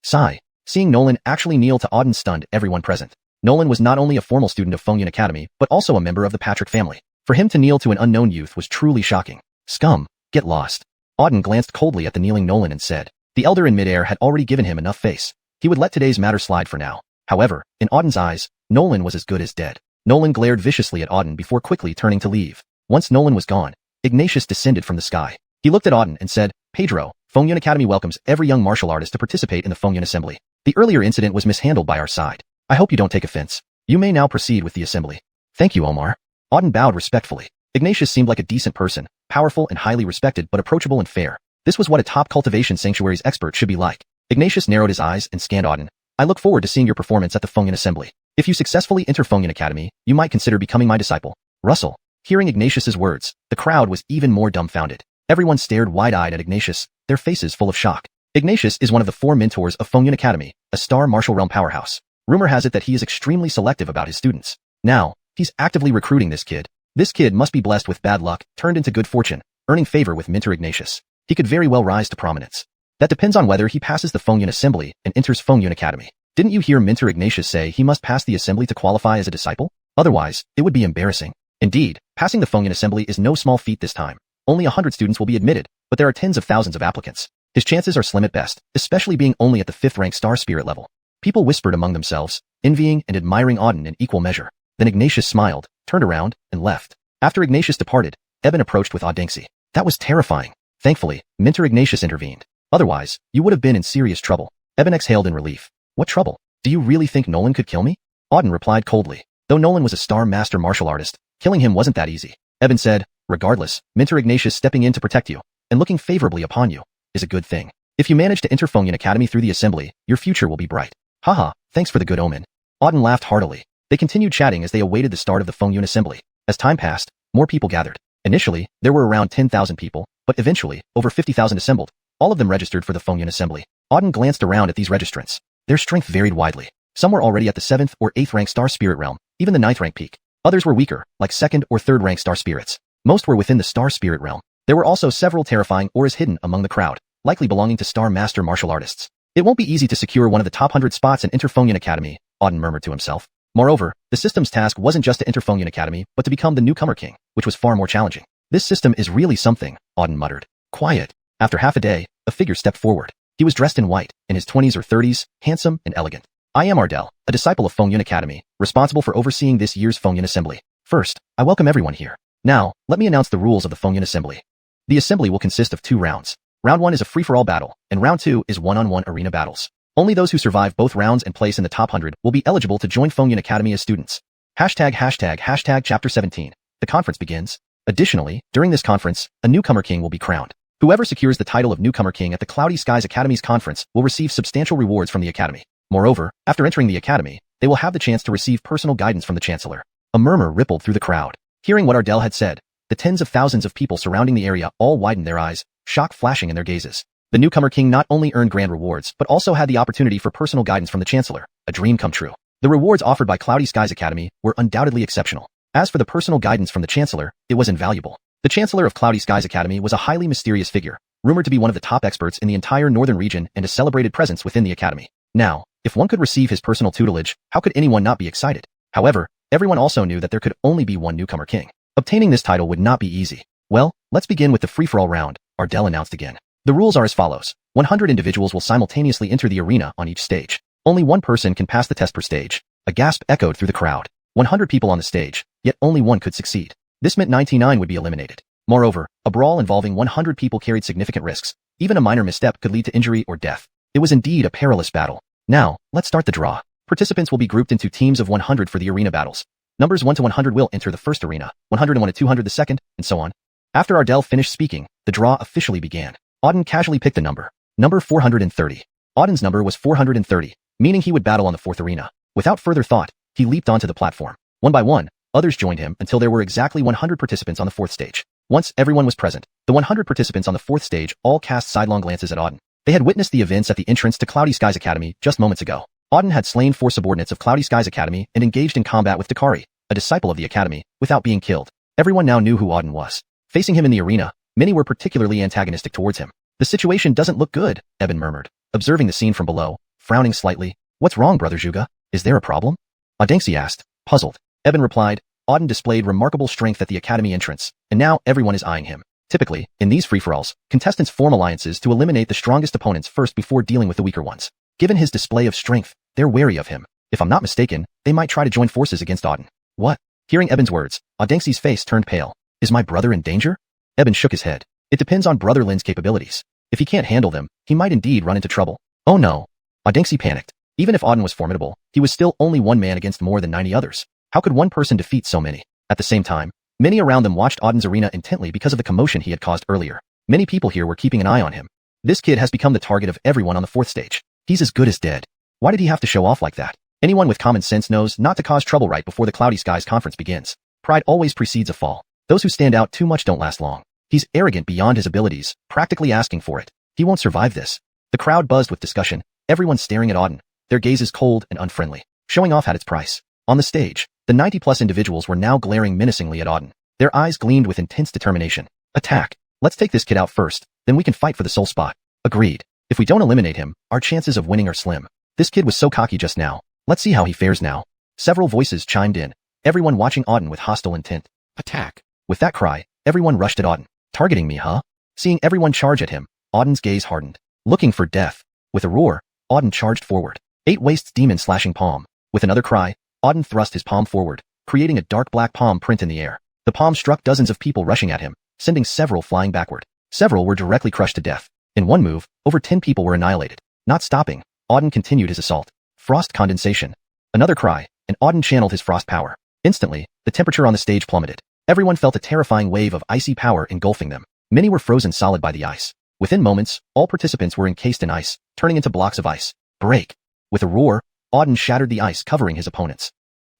Sigh. Seeing Nolan actually kneel to Auden stunned everyone present. Nolan was not only a formal student of Fengyun Academy, but also a member of the Patrick family. For him to kneel to an unknown youth was truly shocking. Scum, get lost. Auden glanced coldly at the kneeling Nolan and said, the elder in midair had already given him enough face. He would let today's matter slide for now. However, in Auden's eyes, Nolan was as good as dead. Nolan glared viciously at Auden before quickly turning to leave. Once Nolan was gone, Ignatius descended from the sky. He looked at Auden and said, Pedro, Fengyun Academy welcomes every young martial artist to participate in the Fengyun Assembly. The earlier incident was mishandled by our side. I hope you don't take offense. You may now proceed with the assembly. Thank you, Omar. Auden bowed respectfully. Ignatius seemed like a decent person, powerful and highly respected but approachable and fair. This was what a top cultivation sanctuary's expert should be like. Ignatius narrowed his eyes and scanned Auden. I look forward to seeing your performance at the Fengyun Assembly. If you successfully enter Fengyun Academy, you might consider becoming my disciple. Russell. Hearing Ignatius's words, the crowd was even more dumbfounded. Everyone stared wide-eyed at Ignatius, their faces full of shock. Ignatius is one of the 4 mentors of Fengyun Academy, a star martial realm powerhouse. Rumor has it that he is extremely selective about his students. Now, he's actively recruiting this kid. This kid must be blessed with bad luck, turned into good fortune, earning favor with Mentor Ignatius. He could very well rise to prominence. That depends on whether he passes the Fengyun Assembly and enters Fengyun Academy. Didn't you hear Mentor Ignatius say he must pass the assembly to qualify as a disciple? Otherwise, it would be embarrassing. Indeed, passing the Fengyun Assembly is no small feat this time. Only 100 students will be admitted, but there are tens of thousands of applicants. His chances are slim at best, especially being only at the 5th rank star spirit level. People whispered among themselves, envying and admiring Auden in equal measure. Then Ignatius smiled, turned around, and left. After Ignatius departed, Eben approached with audacity. That was terrifying. Thankfully, Mentor Ignatius intervened. Otherwise, you would have been in serious trouble. Eben exhaled in relief. What trouble? Do you really think Nolan could kill me? Auden replied coldly. Though Nolan was a star master martial artist, killing him wasn't that easy. Eben said, regardless, Mentor Ignatius stepping in to protect you, and looking favorably upon you, is a good thing. If you manage to enter Fengyun Academy through the assembly, your future will be bright. Haha, thanks for the good omen. Auden laughed heartily. They continued chatting as they awaited the start of the Fengyun Assembly. As time passed, more people gathered. Initially, there were around 10,000 people, but eventually, over 50,000 assembled. All of them registered for the Fengyun Assembly. Auden glanced around at these registrants. Their strength varied widely. Some were already at the 7th or 8th rank star spirit realm, even the 9th rank peak. Others were weaker, like 2nd or 3rd rank star spirits. Most were within the star spirit realm. There were also several terrifying auras hidden among the crowd, likely belonging to star master martial artists. It won't be easy to secure one of the top 100 spots and enter Fengyun Academy, Auden murmured to himself. Moreover, the system's task wasn't just to enter Fengyun Academy, but to become the newcomer king, which was far more challenging. This system is really something, Auden muttered. Quiet. After half a day, a figure stepped forward. He was dressed in white, in his 20s or 30s, handsome and elegant. I am Ardell, a disciple of Fengyun Academy, responsible for overseeing this year's Fengyun Assembly. First, I welcome everyone here. Now, let me announce the rules of the Fengyun Assembly. The assembly will consist of 2 rounds. Round 1 is a free-for-all battle, and Round 2 is one-on-one arena battles. Only those who survive both rounds and place in the top 100 will be eligible to join Fengyun Academy as students. ###Chapter 17. The conference begins. Additionally, during this conference, a newcomer king will be crowned. Whoever secures the title of newcomer king at the Cloudy Skies Academy's conference will receive substantial rewards from the academy. Moreover, after entering the academy, they will have the chance to receive personal guidance from the chancellor. A murmur rippled through the crowd. Hearing what Ardell had said, the tens of thousands of people surrounding the area all widened their eyes, shock flashing in their gazes. The newcomer king not only earned grand rewards but also had the opportunity for personal guidance from the chancellor, a dream come true. The rewards offered by Cloudy Skies Academy were undoubtedly exceptional. As for the personal guidance from the chancellor, it was invaluable. The chancellor of Cloudy Skies Academy was a highly mysterious figure, rumored to be one of the top experts in the entire northern region and a celebrated presence within the academy. Now, if one could receive his personal tutelage, how could anyone not be excited? However, everyone also knew that there could only be one newcomer king. Obtaining this title would not be easy. Well, let's begin with the free-for-all round, Ardell announced again. The rules are as follows. 100 individuals will simultaneously enter the arena on each stage. Only one person can pass the test per stage. A gasp echoed through the crowd. 100 people on the stage, yet only one could succeed. This meant 99 would be eliminated. Moreover, a brawl involving 100 people carried significant risks. Even a minor misstep could lead to injury or death. It was indeed a perilous battle. Now, let's start the draw. Participants will be grouped into teams of 100 for the arena battles. Numbers 1 to 100 will enter the first arena, 101 to 200 the second, and so on. After Ardell finished speaking, the draw officially began. Auden casually picked a number. Number 430. Auden's number was 430, meaning he would battle on the fourth arena. Without further thought, he leaped onto the platform. One by one, others joined him until there were exactly 100 participants on the fourth stage. Once everyone was present, the 100 participants on the fourth stage all cast sidelong glances at Auden. They had witnessed the events at the entrance to Cloudy Skies Academy just moments ago. Auden had slain 4 subordinates of Cloudy Skies Academy and engaged in combat with Dakari, a disciple of the academy, without being killed. Everyone now knew who Auden was. Facing him in the arena, many were particularly antagonistic towards him. The situation doesn't look good, Eben murmured, observing the scene from below, frowning slightly. What's wrong, Brother Zhuge? Is there a problem? Adengsi asked, puzzled. Eben replied, Auden displayed remarkable strength at the academy entrance, and now everyone is eyeing him. Typically, in these free-for-alls, contestants form alliances to eliminate the strongest opponents first before dealing with the weaker ones. Given his display of strength, they're wary of him. If I'm not mistaken, they might try to join forces against Auden. What? Hearing Eben's words, Adengsi's face turned pale. Is my brother in danger? Eben shook his head. It depends on Brother Lin's capabilities. If he can't handle them, he might indeed run into trouble. Oh no. Adengsi panicked. Even if Auden was formidable, he was still only one man against more than 90 others. How could one person defeat so many? At the same time, many around them watched Auden's arena intently because of the commotion he had caused earlier. Many people here were keeping an eye on him. This kid has become the target of everyone on the fourth stage. He's as good as dead. Why did he have to show off like that? Anyone with common sense knows not to cause trouble right before the Cloudy Skies conference begins. Pride always precedes a fall. Those who stand out too much don't last long. He's arrogant beyond his abilities, practically asking for it. He won't survive this. The crowd buzzed with discussion, everyone staring at Auden, their gazes cold and unfriendly. Showing off had its price. On the stage, the 90-plus individuals were now glaring menacingly at Auden. Their eyes gleamed with intense determination. Attack. Let's take this kid out first, then we can fight for the soul spot. Agreed. If we don't eliminate him, our chances of winning are slim. This kid was so cocky just now. Let's see how he fares now. Several voices chimed in, everyone watching Auden with hostile intent. Attack. With that cry, everyone rushed at Auden. Targeting me, huh? Seeing everyone charge at him, Auden's gaze hardened. Looking for death. With a roar, Auden charged forward. 8 wastes demon slashing palm. With another cry, Auden thrust his palm forward, creating a dark black palm print in the air. The palm struck dozens of people rushing at him, sending several flying backward. Several were directly crushed to death. In one move, over 10 people were annihilated. Not stopping, Auden continued his assault. Frost condensation. Another cry, and Auden channeled his frost power. Instantly, the temperature on the stage plummeted. Everyone felt a terrifying wave of icy power engulfing them. Many were frozen solid by the ice. Within moments, all participants were encased in ice, turning into blocks of ice. Break. With a roar, Auden shattered the ice covering his opponents.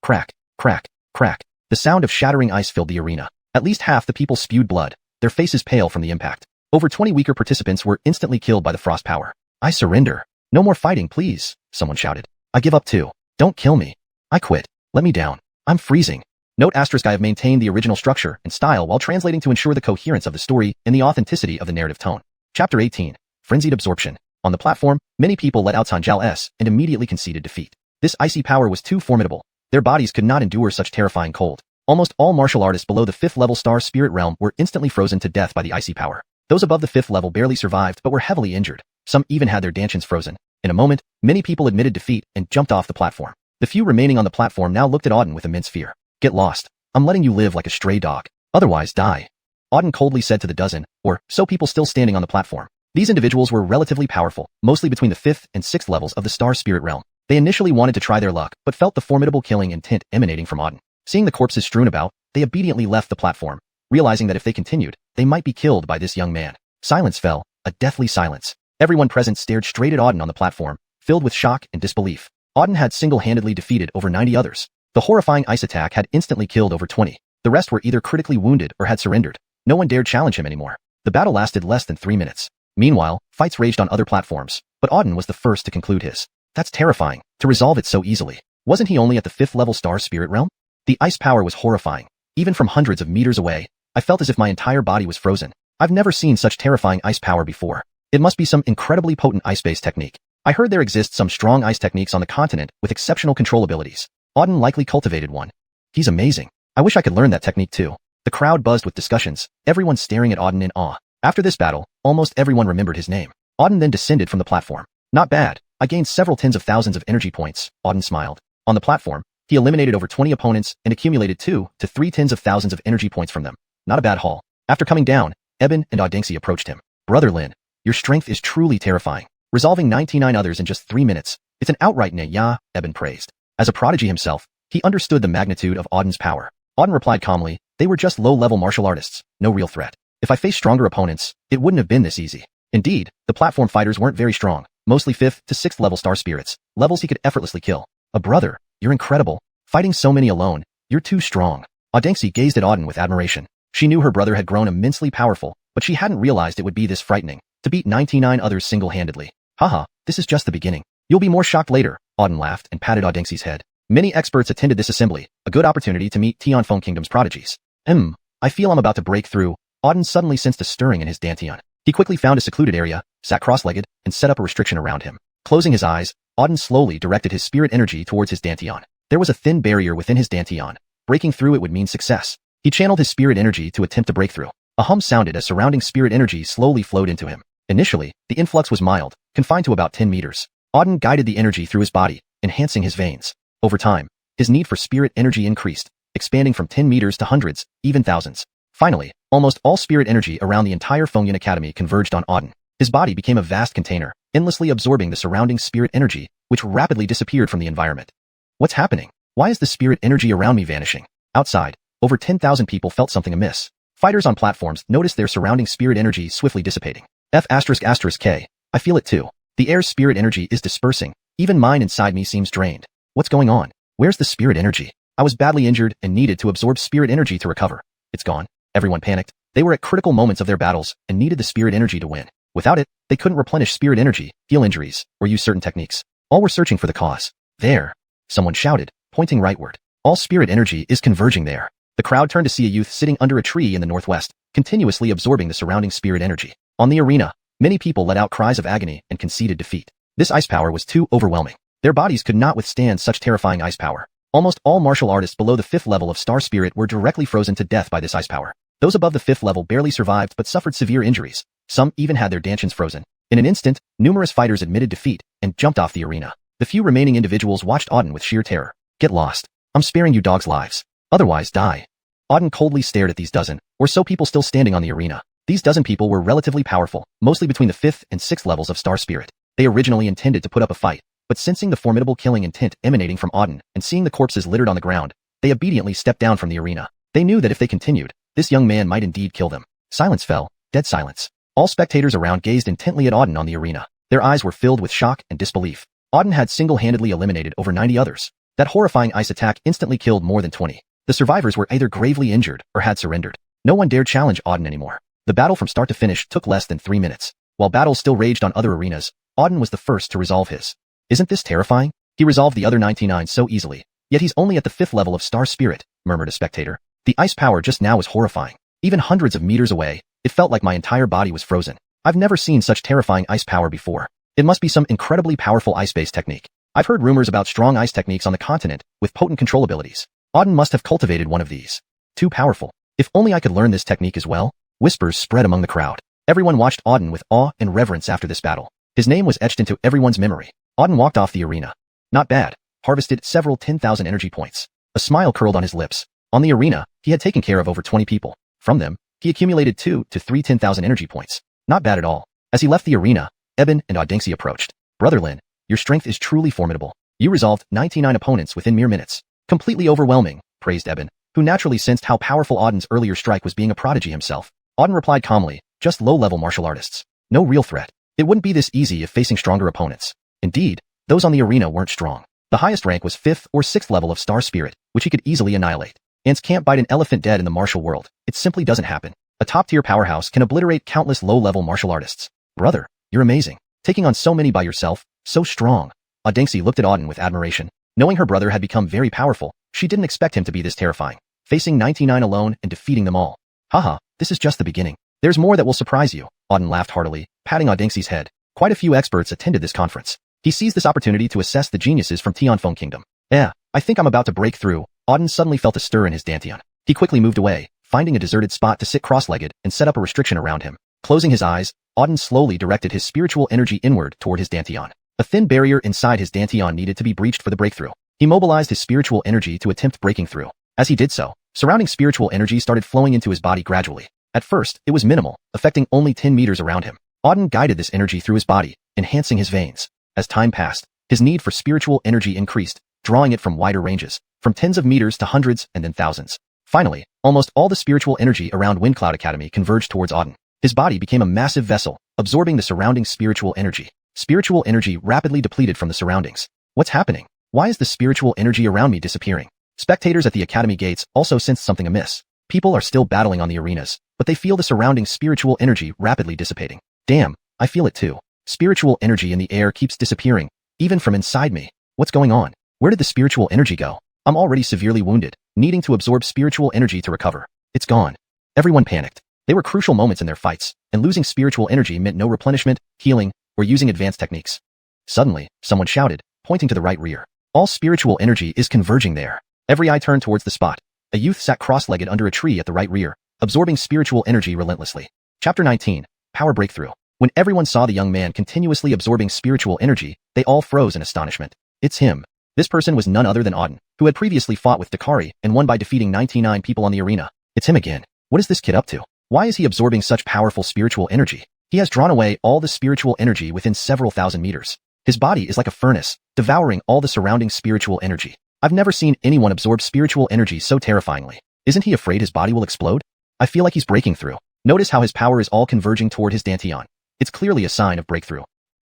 Crack, crack, crack. The sound of shattering ice filled the arena. At least half the people spewed blood, their faces pale from the impact. Over 20 weaker participants were instantly killed by the frost power. I surrender. No more fighting, please, someone shouted. I give up too. Don't kill me. I quit. Let me down. I'm freezing. Note asterisk I have maintained the original structure and style while translating to ensure the coherence of the story and the authenticity of the narrative tone. Chapter 18. Frenzied Absorption. On the platform, many people let out Sanjal S and immediately conceded defeat. This icy power was too formidable. Their bodies could not endure such terrifying cold. Almost all martial artists below the 5th level Star Spirit realm were instantly frozen to death by the icy power. Those above the 5th level barely survived but were heavily injured. Some even had their dantians frozen. In a moment, many people admitted defeat and jumped off the platform. The few remaining on the platform now looked at Auden with immense fear. Get lost. I'm letting you live like a stray dog. Otherwise die. Auden coldly said to the dozen, or so people still standing on the platform. These individuals were relatively powerful, mostly between the 5th and 6th levels of the Star Spirit realm. They initially wanted to try their luck, but felt the formidable killing intent emanating from Auden. Seeing the corpses strewn about, they obediently left the platform, realizing that if they continued, they might be killed by this young man. Silence fell, a deathly silence. Everyone present stared straight at Auden on the platform, filled with shock and disbelief. Auden had single-handedly defeated over 90 others. The horrifying ice attack had instantly killed over 20. The rest were either critically wounded or had surrendered. No one dared challenge him anymore. The battle lasted less than 3 minutes. Meanwhile, fights raged on other platforms, but Auden was the first to conclude his. That's terrifying, to resolve it so easily. Wasn't he only at the 5th level star spirit realm? The ice power was horrifying. Even from hundreds of meters away, I felt as if my entire body was frozen. I've never seen such terrifying ice power before. It must be some incredibly potent ice-based technique. I heard there exists some strong ice techniques on the continent with exceptional control abilities. Auden likely cultivated one. He's amazing. I wish I could learn that technique too. The crowd buzzed with discussions, everyone staring at Auden in awe. After this battle, almost everyone remembered his name. Auden then descended from the platform. Not bad. I gained several tens of thousands of energy points, Auden smiled. On the platform, he eliminated over 20 opponents and accumulated 2 to 3 tens of thousands of energy points from them. Not a bad haul. After coming down, Eben and Audengsi approached him. Brother Lin, your strength is truly terrifying. Resolving 99 others in just 3 minutes. It's an outright ya, Eben praised. As a prodigy himself, he understood the magnitude of Auden's power. Auden replied calmly, they were just low-level martial artists, no real threat. If I faced stronger opponents, it wouldn't have been this easy. Indeed, the platform fighters weren't very strong, mostly 5th to 6th level star spirits, levels he could effortlessly kill. A brother, you're incredible. Fighting so many alone, you're too strong. Audengsi gazed at Auden with admiration. She knew her brother had grown immensely powerful, but she hadn't realized it would be this frightening, to beat 99 others single-handedly. Haha, this is just the beginning. You'll be more shocked later, Auden laughed and patted Audengsi's head. Many experts attended this assembly, a good opportunity to meet Tianfeng Kingdom's prodigies. I feel I'm about to break through. Auden suddenly sensed a stirring in his dantian. He quickly found a secluded area, sat cross-legged, and set up a restriction around him. Closing his eyes, Auden slowly directed his spirit energy towards his dantian. There was a thin barrier within his dantian. Breaking through it would mean success. He channeled his spirit energy to attempt to break through. A hum sounded as surrounding spirit energy slowly flowed into him. Initially, the influx was mild, confined to about 10 meters. Auden guided the energy through his body, enhancing his veins. Over time, his need for spirit energy increased, expanding from 10 meters to hundreds, even thousands. Finally, almost all spirit energy around the entire Fengyun Academy converged on Auden. His body became a vast container, endlessly absorbing the surrounding spirit energy, which rapidly disappeared from the environment. What's happening? Why is the spirit energy around me vanishing? Outside, over 10,000 people felt something amiss. Fighters on platforms noticed their surrounding spirit energy swiftly dissipating. K. I feel it too. The air's spirit energy is dispersing. Even mine inside me seems drained. What's going on? Where's the spirit energy? I was badly injured and needed to absorb spirit energy to recover. It's gone. Everyone panicked. They were at critical moments of their battles and needed the spirit energy to win. Without it, they couldn't replenish spirit energy, heal injuries, or use certain techniques. All were searching for the cause. There. Someone shouted, pointing rightward. All spirit energy is converging there. The crowd turned to see a youth sitting under a tree in the northwest, continuously absorbing the surrounding spirit energy. On the arena, many people let out cries of agony and conceded defeat. This ice power was too overwhelming. Their bodies could not withstand such terrifying ice power. Almost all martial artists below the 5th level of Star Spirit were directly frozen to death by this ice power. Those above the 5th level barely survived but suffered severe injuries. Some even had their dantians frozen. In an instant, numerous fighters admitted defeat and jumped off the arena. The few remaining individuals watched Auden with sheer terror. Get lost. I'm sparing you dogs' lives. Otherwise die. Auden coldly stared at these dozen, or so people still standing on the arena. These dozen people were relatively powerful, mostly between the 5th and 6th levels of Star Spirit. They originally intended to put up a fight, but sensing the formidable killing intent emanating from Auden and seeing the corpses littered on the ground, they obediently stepped down from the arena. They knew that if they continued, this young man might indeed kill them. Silence fell, dead silence. All spectators around gazed intently at Auden on the arena. Their eyes were filled with shock and disbelief. Auden had single-handedly eliminated over 90 others. That horrifying ice attack instantly killed more than 20. The survivors were either gravely injured or had surrendered. No one dared challenge Auden anymore. The battle from start to finish took less than 3 minutes. While battles still raged on other arenas, Auden was the first to resolve his. Isn't this terrifying? He resolved the other 99 so easily. Yet he's only at the 5th level of Star Spirit, murmured a spectator. The ice power just now was horrifying. Even hundreds of meters away, it felt like my entire body was frozen. I've never seen such terrifying ice power before. It must be some incredibly powerful ice-based technique. I've heard rumors about strong ice techniques on the continent with potent control abilities. Auden must have cultivated one of these. Too powerful. If only I could learn this technique as well. Whispers spread among the crowd. Everyone watched Auden with awe and reverence after this battle. His name was etched into everyone's memory. Auden walked off the arena. Not bad. Harvested several 10,000 energy points. A smile curled on his lips. On the arena, he had taken care of over 20 people. From them, he accumulated 2 to 3 10,000 energy points. Not bad at all. As he left the arena, Eben and Audengsi approached. Brother Lin, your strength is truly formidable. You resolved 99 opponents within mere minutes. Completely overwhelming, praised Eben. who naturally sensed how powerful Auden's earlier strike was being a prodigy himself. Auden replied calmly, just low-level martial artists. No real threat. It wouldn't be this easy if facing stronger opponents. Indeed, those on the arena weren't strong. The highest rank was 5th or 6th level of Star Spirit, which he could easily annihilate. Ants can't bite an elephant dead in the martial world. It simply doesn't happen. A top-tier powerhouse can obliterate countless low-level martial artists. Brother, you're amazing. Taking on so many by yourself, so strong. Adengsi looked at Auden with admiration. Knowing her brother had become very powerful, she didn't expect him to be this terrifying. Facing 99 alone and defeating them all. Haha, this is just the beginning. There's more that will surprise you. Auden laughed heartily, patting Adengsi's head. Quite a few experts attended this conference. He seized this opportunity to assess the geniuses from Tianfeng Kingdom. I think I'm about to break through. Auden suddenly felt a stir in his dantian. He quickly moved away, finding a deserted spot to sit cross-legged and set up a restriction around him. Closing his eyes, Auden slowly directed his spiritual energy inward toward his dantian. A thin barrier inside his dantian needed to be breached for the breakthrough. He mobilized his spiritual energy to attempt breaking through. As he did so, surrounding spiritual energy started flowing into his body gradually. At first, it was minimal, affecting only 10 meters around him. Auden guided this energy through his body, enhancing his veins. As time passed, his need for spiritual energy increased, drawing it from wider ranges, from tens of meters to hundreds and then thousands. Finally, almost all the spiritual energy around Windcloud Academy converged towards Auden. His body became a massive vessel, absorbing the surrounding spiritual energy. Spiritual energy rapidly depleted from the surroundings. What's happening? Why is the spiritual energy around me disappearing? Spectators at the academy gates also sensed something amiss. People are still battling on the arenas, but they feel the surrounding spiritual energy rapidly dissipating. Damn, I feel it too. Spiritual energy in the air keeps disappearing, even from inside me. What's going on? Where did the spiritual energy go? I'm already severely wounded, needing to absorb spiritual energy to recover. It's gone. Everyone panicked. They were crucial moments in their fights, and losing spiritual energy meant no replenishment, healing, or using advanced techniques. Suddenly, someone shouted, pointing to the right rear. All spiritual energy is converging there. Every eye turned towards the spot. A youth sat cross-legged under a tree at the right rear, absorbing spiritual energy relentlessly. Chapter 19. Power Breakthrough. When everyone saw the young man continuously absorbing spiritual energy, they all froze in astonishment. It's him. This person was none other than Auden, who had previously fought with Dakari and won by defeating 99 people on the arena. It's him again. What is this kid up to? Why is he absorbing such powerful spiritual energy? He has drawn away all the spiritual energy within several thousand meters. His body is like a furnace, devouring all the surrounding spiritual energy. I've never seen anyone absorb spiritual energy so terrifyingly. Isn't he afraid his body will explode? I feel like he's breaking through. Notice how his power is all converging toward his dantian. It's clearly a sign of breakthrough.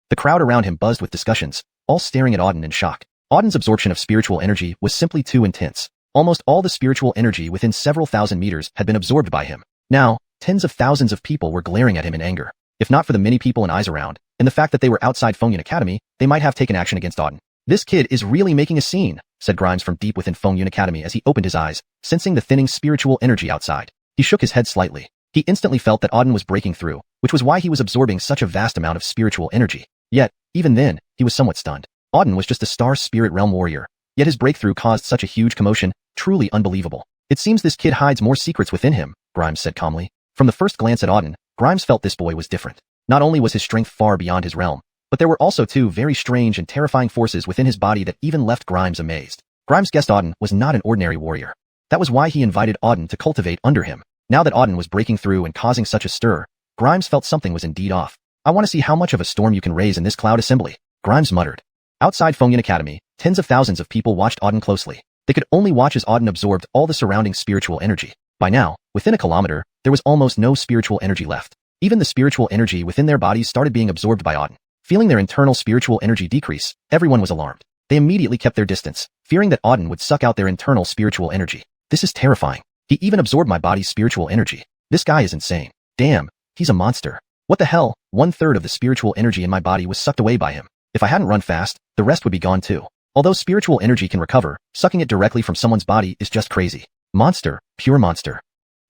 The crowd around him buzzed with discussions, all staring at Auden in shock. Auden's absorption of spiritual energy was simply too intense. Almost all the spiritual energy within several thousand meters had been absorbed by him. Now, tens of thousands of people were glaring at him in anger. If not for the many people and eyes around, and the fact that they were outside Fengyun Academy, they might have taken action against Auden. This kid is really making a scene, said Grimes from deep within Fengyun Academy as he opened his eyes, sensing the thinning spiritual energy outside. He shook his head slightly. He instantly felt that Auden was breaking through, which was why he was absorbing such a vast amount of spiritual energy. Yet, even then, he was somewhat stunned. Auden was just a star spirit realm warrior, yet his breakthrough caused such a huge commotion, truly unbelievable. It seems this kid hides more secrets within him, Grimes said calmly. From the first glance at Auden, Grimes felt this boy was different. Not only was his strength far beyond his realm, but there were also two very strange and terrifying forces within his body that even left Grimes amazed. Grimes guessed Auden was not an ordinary warrior. That was why he invited Auden to cultivate under him. Now that Auden was breaking through and causing such a stir, Grimes felt something was indeed off. I want to see how much of a storm you can raise in this cloud assembly, Grimes muttered. Outside Fengyun Academy, tens of thousands of people watched Auden closely. They could only watch as Auden absorbed all the surrounding spiritual energy. By now, within a kilometer, there was almost no spiritual energy left. Even the spiritual energy within their bodies started being absorbed by Auden. Feeling their internal spiritual energy decrease, everyone was alarmed. They immediately kept their distance, fearing that Auden would suck out their internal spiritual energy. This is terrifying. He even absorbed my body's spiritual energy. This guy is insane. Damn, he's a monster. What the hell? 1/3 of the spiritual energy in my body was sucked away by him. If I hadn't run fast, the rest would be gone too. Although spiritual energy can recover, sucking it directly from someone's body is just crazy. Monster, pure monster.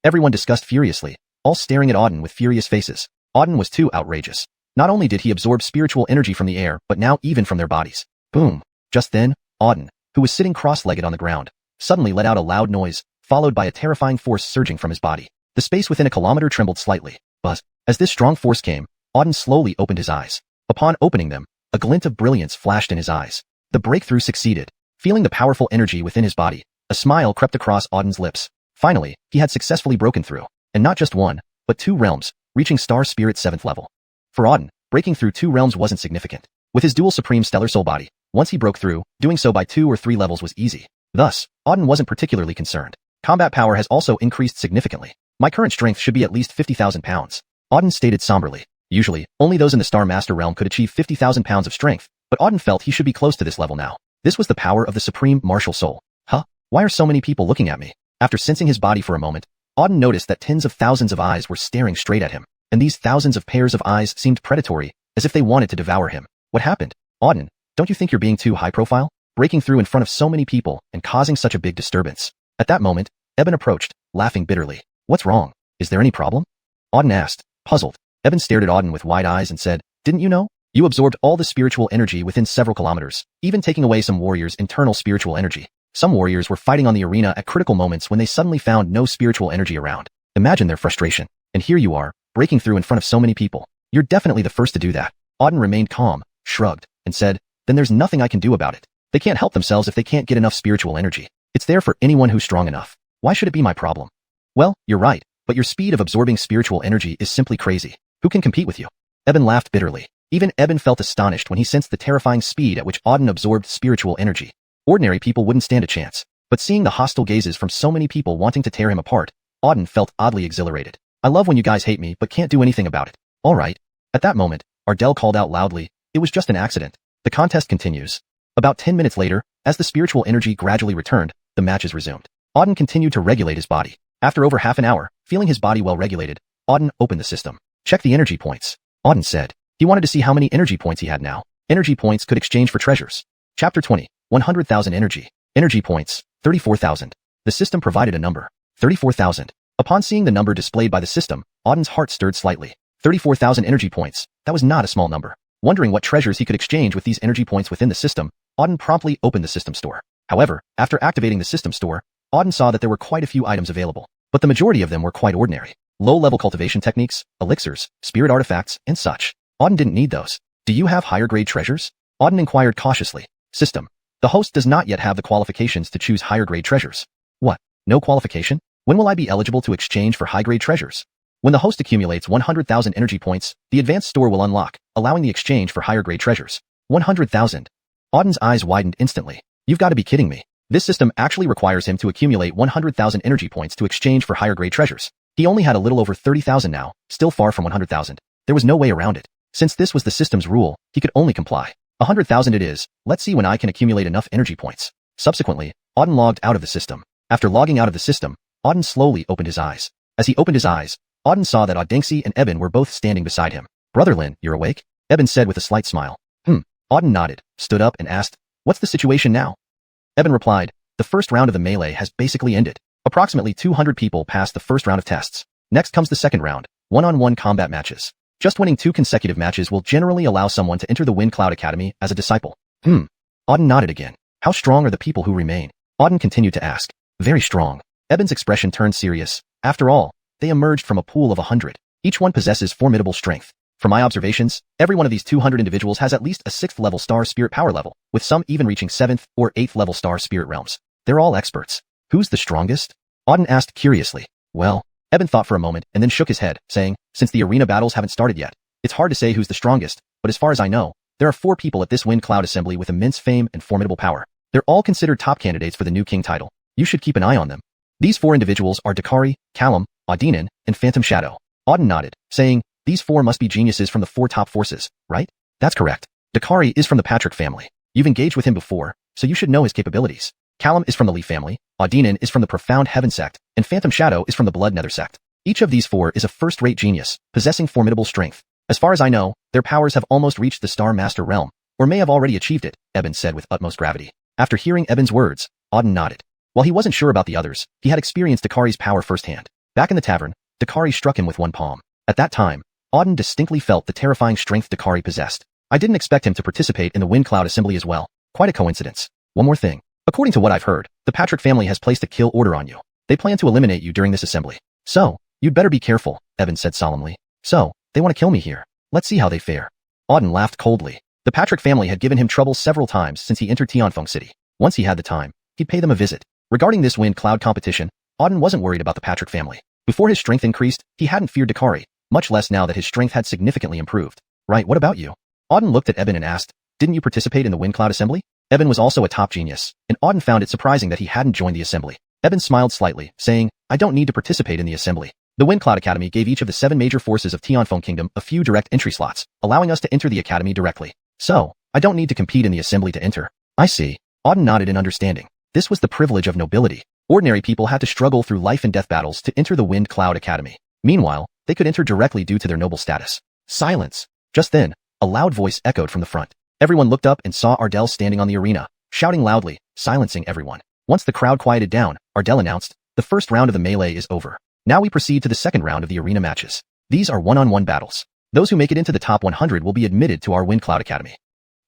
Everyone discussed furiously, all staring at Auden with furious faces. Auden was too outrageous. Not only did he absorb spiritual energy from the air, but now even from their bodies. Boom. Just then, Auden, who was sitting cross-legged on the ground, suddenly let out a loud noise, followed by a terrifying force surging from his body. The space within a kilometer trembled slightly. Buzz. As this strong force came, Auden slowly opened his eyes. Upon opening them, a glint of brilliance flashed in his eyes. The breakthrough succeeded. Feeling the powerful energy within his body, a smile crept across Auden's lips. Finally, he had successfully broken through, and not just one, but 2 realms, reaching Star Spirit 7th level. For Auden, breaking through 2 realms wasn't significant. With his dual Supreme Stellar Soul body, once he broke through, doing so by 2 or 3 levels was easy. Thus, Auden wasn't particularly concerned. Combat power has also increased significantly. My current strength should be at least 50,000 pounds. Auden stated somberly. Usually, only those in the Star Master realm could achieve 50,000 pounds of strength, but Auden felt he should be close to this level now. This was the power of the Supreme Martial Soul. Huh? Why are so many people looking at me? After sensing his body for a moment, Auden noticed that tens of thousands of eyes were staring straight at him, and these thousands of pairs of eyes seemed predatory, as if they wanted to devour him. What happened? Auden, don't you think you're being too high profile? Breaking through in front of so many people and causing such a big disturbance. At that moment, Eben approached, laughing bitterly. What's wrong? Is there any problem? Auden asked, puzzled. Eben stared at Auden with wide eyes and said, didn't you know? You absorbed all the spiritual energy within several kilometers, even taking away some warriors' internal spiritual energy. Some warriors were fighting on the arena at critical moments when they suddenly found no spiritual energy around. Imagine their frustration. And here you are, breaking through in front of so many people. You're definitely the first to do that. Auden remained calm, shrugged, and said, then there's nothing I can do about it. They can't help themselves if they can't get enough spiritual energy. It's there for anyone who's strong enough. Why should it be my problem? Well, you're right, but your speed of absorbing spiritual energy is simply crazy. Who can compete with you? Eben laughed bitterly. Even Eben felt astonished when he sensed the terrifying speed at which Auden absorbed spiritual energy. Ordinary people wouldn't stand a chance. But seeing the hostile gazes from so many people wanting to tear him apart, Auden felt oddly exhilarated. I love when you guys hate me but can't do anything about it. All right. At that moment, Ardell called out loudly, it was just an accident. The contest continues. About 10 minutes later, as the spiritual energy gradually returned, the matches resumed. Auden continued to regulate his body. After over half an hour, feeling his body well regulated, Auden opened the system. Check the energy points. Auden said. He wanted to see how many energy points he had now. Energy points could exchange for treasures. Chapter 20. 100,000 energy. Energy points, 34,000. The system provided a number. 34,000. Upon seeing the number displayed by the system, Auden's heart stirred slightly. 34,000 energy points. That was not a small number. Wondering what treasures he could exchange with these energy points within the system, Auden promptly opened the system store. However, after activating the system store, Auden saw that there were quite a few items available, but the majority of them were quite ordinary. Low-level cultivation techniques, elixirs, spirit artifacts, and such. Auden didn't need those. Do you have higher-grade treasures? Auden inquired cautiously. System. The host does not yet have the qualifications to choose higher-grade treasures. What? No qualification? When will I be eligible to exchange for high-grade treasures? When the host accumulates 100,000 energy points, the advanced store will unlock, allowing the exchange for higher-grade treasures. 100,000. Auden's eyes widened instantly. You've got to be kidding me. This system actually requires him to accumulate 100,000 energy points to exchange for higher-grade treasures. He only had a little over 30,000 now, still far from 100,000. There was no way around it. Since this was the system's rule, he could only comply. 100,000 it is. Let's see when I can accumulate enough energy points. Subsequently, Auden logged out of the system. After logging out of the system, Auden slowly opened his eyes. As he opened his eyes, Auden saw that Audengsi and Eben were both standing beside him. Brotherlin, you're awake? Eben said with a slight smile. Auden nodded, stood up and asked, what's the situation now? Eben replied, the first round of the melee has basically ended. Approximately 200 people passed the first round of tests. Next comes the second round, one-on-one combat matches. Just winning 2 consecutive matches will generally allow someone to enter the Wind Cloud Academy as a disciple. Auden nodded again. How strong are the people who remain? Auden continued to ask. Very strong. Eben's expression turned serious. After all, they emerged from a pool of 100. Each one possesses formidable strength. From my observations, every one of these 200 individuals has at least a 6th level star spirit power level, with some even reaching 7th or 8th level star spirit realms. They're all experts. Who's the strongest? Auden asked curiously. Well, Eben thought for a moment and then shook his head, saying, since the arena battles haven't started yet, it's hard to say who's the strongest, but as far as I know, there are 4 people at this Wind Cloud Assembly with immense fame and formidable power. They're all considered top candidates for the new king title. You should keep an eye on them. These 4 individuals are Dakari, Callum, Audinin, and Phantom Shadow. Auden nodded, saying, these 4 must be geniuses from the 4 top forces, right? That's correct. Dakari is from the Patrick family. You've engaged with him before, so you should know his capabilities. Callum is from the Lee family, Audinin is from the Profound Heaven sect, and Phantom Shadow is from the Blood Nether sect. Each of these 4 is a first-rate genius, possessing formidable strength. As far as I know, their powers have almost reached the Star Master realm, or may have already achieved it, Eben said with utmost gravity. After hearing Eben's words, Auden nodded. While he wasn't sure about the others, he had experienced Dakari's power firsthand. Back in the tavern, Dakari struck him with one palm. At that time, Auden distinctly felt the terrifying strength Dakari possessed. I didn't expect him to participate in the Wind Cloud Assembly as well. Quite a coincidence. One more thing. According to what I've heard, the Patrick family has placed a kill order on you. They plan to eliminate you during this assembly. So, you'd better be careful, Eben said solemnly. So, they want to kill me here. Let's see how they fare. Auden laughed coldly. The Patrick family had given him trouble several times since he entered Tianfeng City. Once he had the time, he'd pay them a visit. Regarding this Wind Cloud competition, Auden wasn't worried about the Patrick family. Before his strength increased, he hadn't feared Dakari, much less now that his strength had significantly improved. Right, what about you? Auden looked at Eben and asked, didn't you participate in the Wind Cloud Assembly? Eben was also a top genius, and Auden found it surprising that he hadn't joined the assembly. Eben smiled slightly, saying, I don't need to participate in the assembly. The Wind Cloud Academy gave each of the 7 major forces of Tianfeng Kingdom a few direct entry slots, allowing us to enter the academy directly. So, I don't need to compete in the assembly to enter. I see. Auden nodded in understanding. This was the privilege of nobility. Ordinary people had to struggle through life and death battles to enter the Wind Cloud Academy. Meanwhile, they could enter directly due to their noble status. Silence. Just then, a loud voice echoed from the front. Everyone looked up and saw Ardell standing on the arena, shouting loudly, silencing everyone. Once the crowd quieted down, Ardell announced, the first round of the melee is over. Now we proceed to the second round of the arena matches. These are one-on-one battles. Those who make it into the top 100 will be admitted to our Wind Cloud Academy.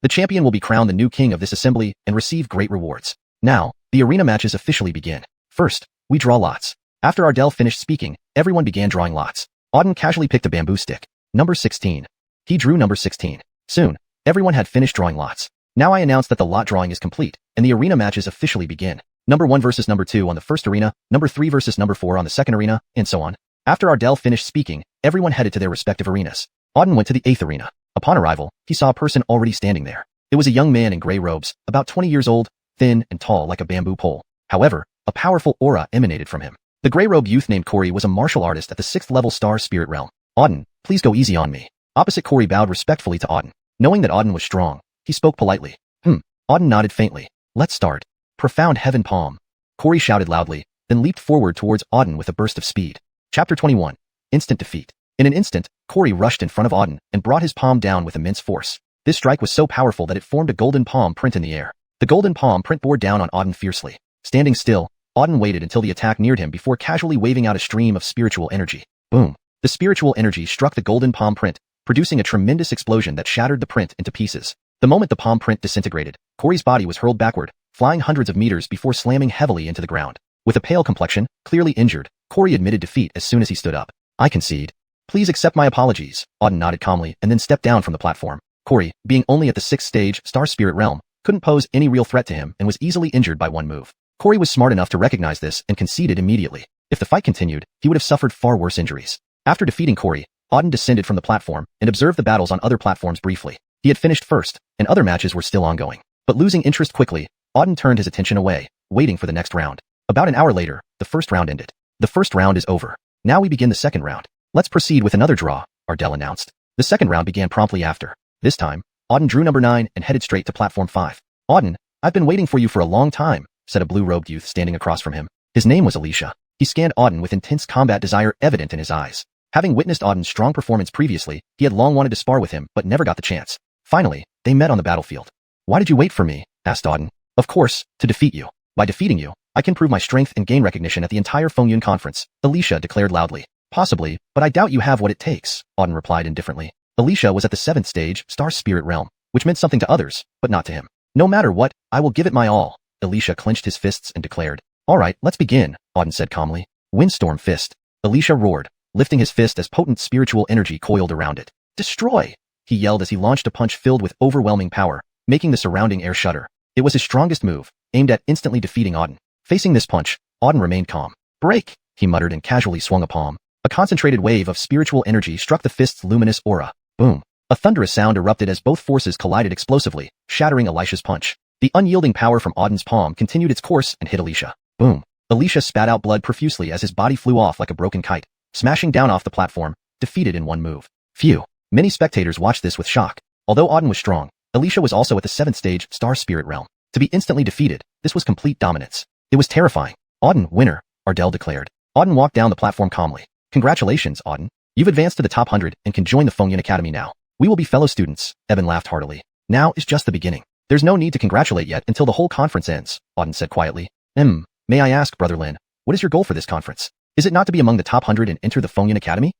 The champion will be crowned the new king of this assembly and receive great rewards. Now, the arena matches officially begin. First, we draw lots. After Ardell finished speaking, everyone began drawing lots. Auden casually picked a bamboo stick. Number 16. He drew number 16. Soon, everyone had finished drawing lots. Now I announce that the lot drawing is complete, and the arena matches officially begin. Number 1 versus number 2 on the first arena, number 3 versus number 4 on the second arena, and so on. After Ardell finished speaking, everyone headed to their respective arenas. Auden went to the 8th arena. Upon arrival, he saw a person already standing there. It was a young man in gray robes, about 20 years old, thin and tall like a bamboo pole. However, a powerful aura emanated from him. The gray-robed youth named Corey was a martial artist at the 6th level Star Spirit Realm. Auden, please go easy on me. Opposite Corey bowed respectfully to Auden. Knowing that Auden was strong, he spoke politely. Auden nodded faintly. Let's start. Profound Heaven Palm. Corey shouted loudly, then leaped forward towards Auden with a burst of speed. Chapter 21. Instant Defeat. In an instant, Corey rushed in front of Auden and brought his palm down with immense force. This strike was so powerful that it formed a golden palm print in the air. The golden palm print bore down on Auden fiercely. Standing still, Auden waited until the attack neared him before casually waving out a stream of spiritual energy. Boom. The spiritual energy struck the golden palm print, producing a tremendous explosion that shattered the print into pieces. The moment the palm print disintegrated, Corey's body was hurled backward, flying hundreds of meters before slamming heavily into the ground. With a pale complexion, clearly injured, Corey admitted defeat as soon as he stood up. I concede. Please accept my apologies. Auden nodded calmly and then stepped down from the platform. Corey, being only at the 6th stage Star Spirit Realm, couldn't pose any real threat to him and was easily injured by one move. Corey was smart enough to recognize this and conceded immediately. If the fight continued, he would have suffered far worse injuries. After defeating Corey, Auden descended from the platform and observed the battles on other platforms briefly. He had finished first, and other matches were still ongoing. But losing interest quickly, Auden turned his attention away, waiting for the next round. About an hour later, the first round ended. The first round is over. Now we begin the second round. Let's proceed with another draw, Ardell announced. The second round began promptly after. This time, Auden drew number 9 and headed straight to platform 5. Auden, I've been waiting for you for a long time, said a blue-robed youth standing across from him. His name was Alicia. He scanned Auden with intense combat desire evident in his eyes. Having witnessed Auden's strong performance previously, he had long wanted to spar with him but never got the chance. Finally, they met on the battlefield. Why did you wait for me? Asked Auden. Of course, to defeat you. By defeating you, I can prove my strength and gain recognition at the entire Fengyun conference, Alicia declared loudly. Possibly, but I doubt you have what it takes, Auden replied indifferently. Alicia was at the 7th stage, Star Spirit Realm, which meant something to others, but not to him. No matter what, I will give it my all. Alicia clenched his fists and declared. All right, let's begin, Auden said calmly. Windstorm Fist. Alicia roared, lifting his fist as potent spiritual energy coiled around it. Destroy! He yelled as he launched a punch filled with overwhelming power, making the surrounding air shudder. It was his strongest move, aimed at instantly defeating Auden. Facing this punch, Auden remained calm. Break! He muttered and casually swung a palm. A concentrated wave of spiritual energy struck the fist's luminous aura. Boom! A thunderous sound erupted as both forces collided explosively, shattering Alicia's punch. The unyielding power from Auden's palm continued its course and hit Alicia. Boom! Alicia spat out blood profusely as his body flew off like a broken kite, smashing down off the platform, defeated in one move. Phew! Many spectators watched this with shock. Although Auden was strong, Alicia was also at the 7th stage Star Spirit Realm. To be instantly defeated, this was complete dominance. It was terrifying. Auden, winner, Ardell declared. Auden walked down the platform calmly. Congratulations, Auden. You've advanced to the top 100 and can join the Fengyun Academy now. We will be fellow students, Eben laughed heartily. Now is just the beginning. There's no need to congratulate yet until the whole conference ends, Auden said quietly. May I ask, Brother Lin, what is your goal for this conference? Is it not to be among the top 100 and enter the Fengyun Academy?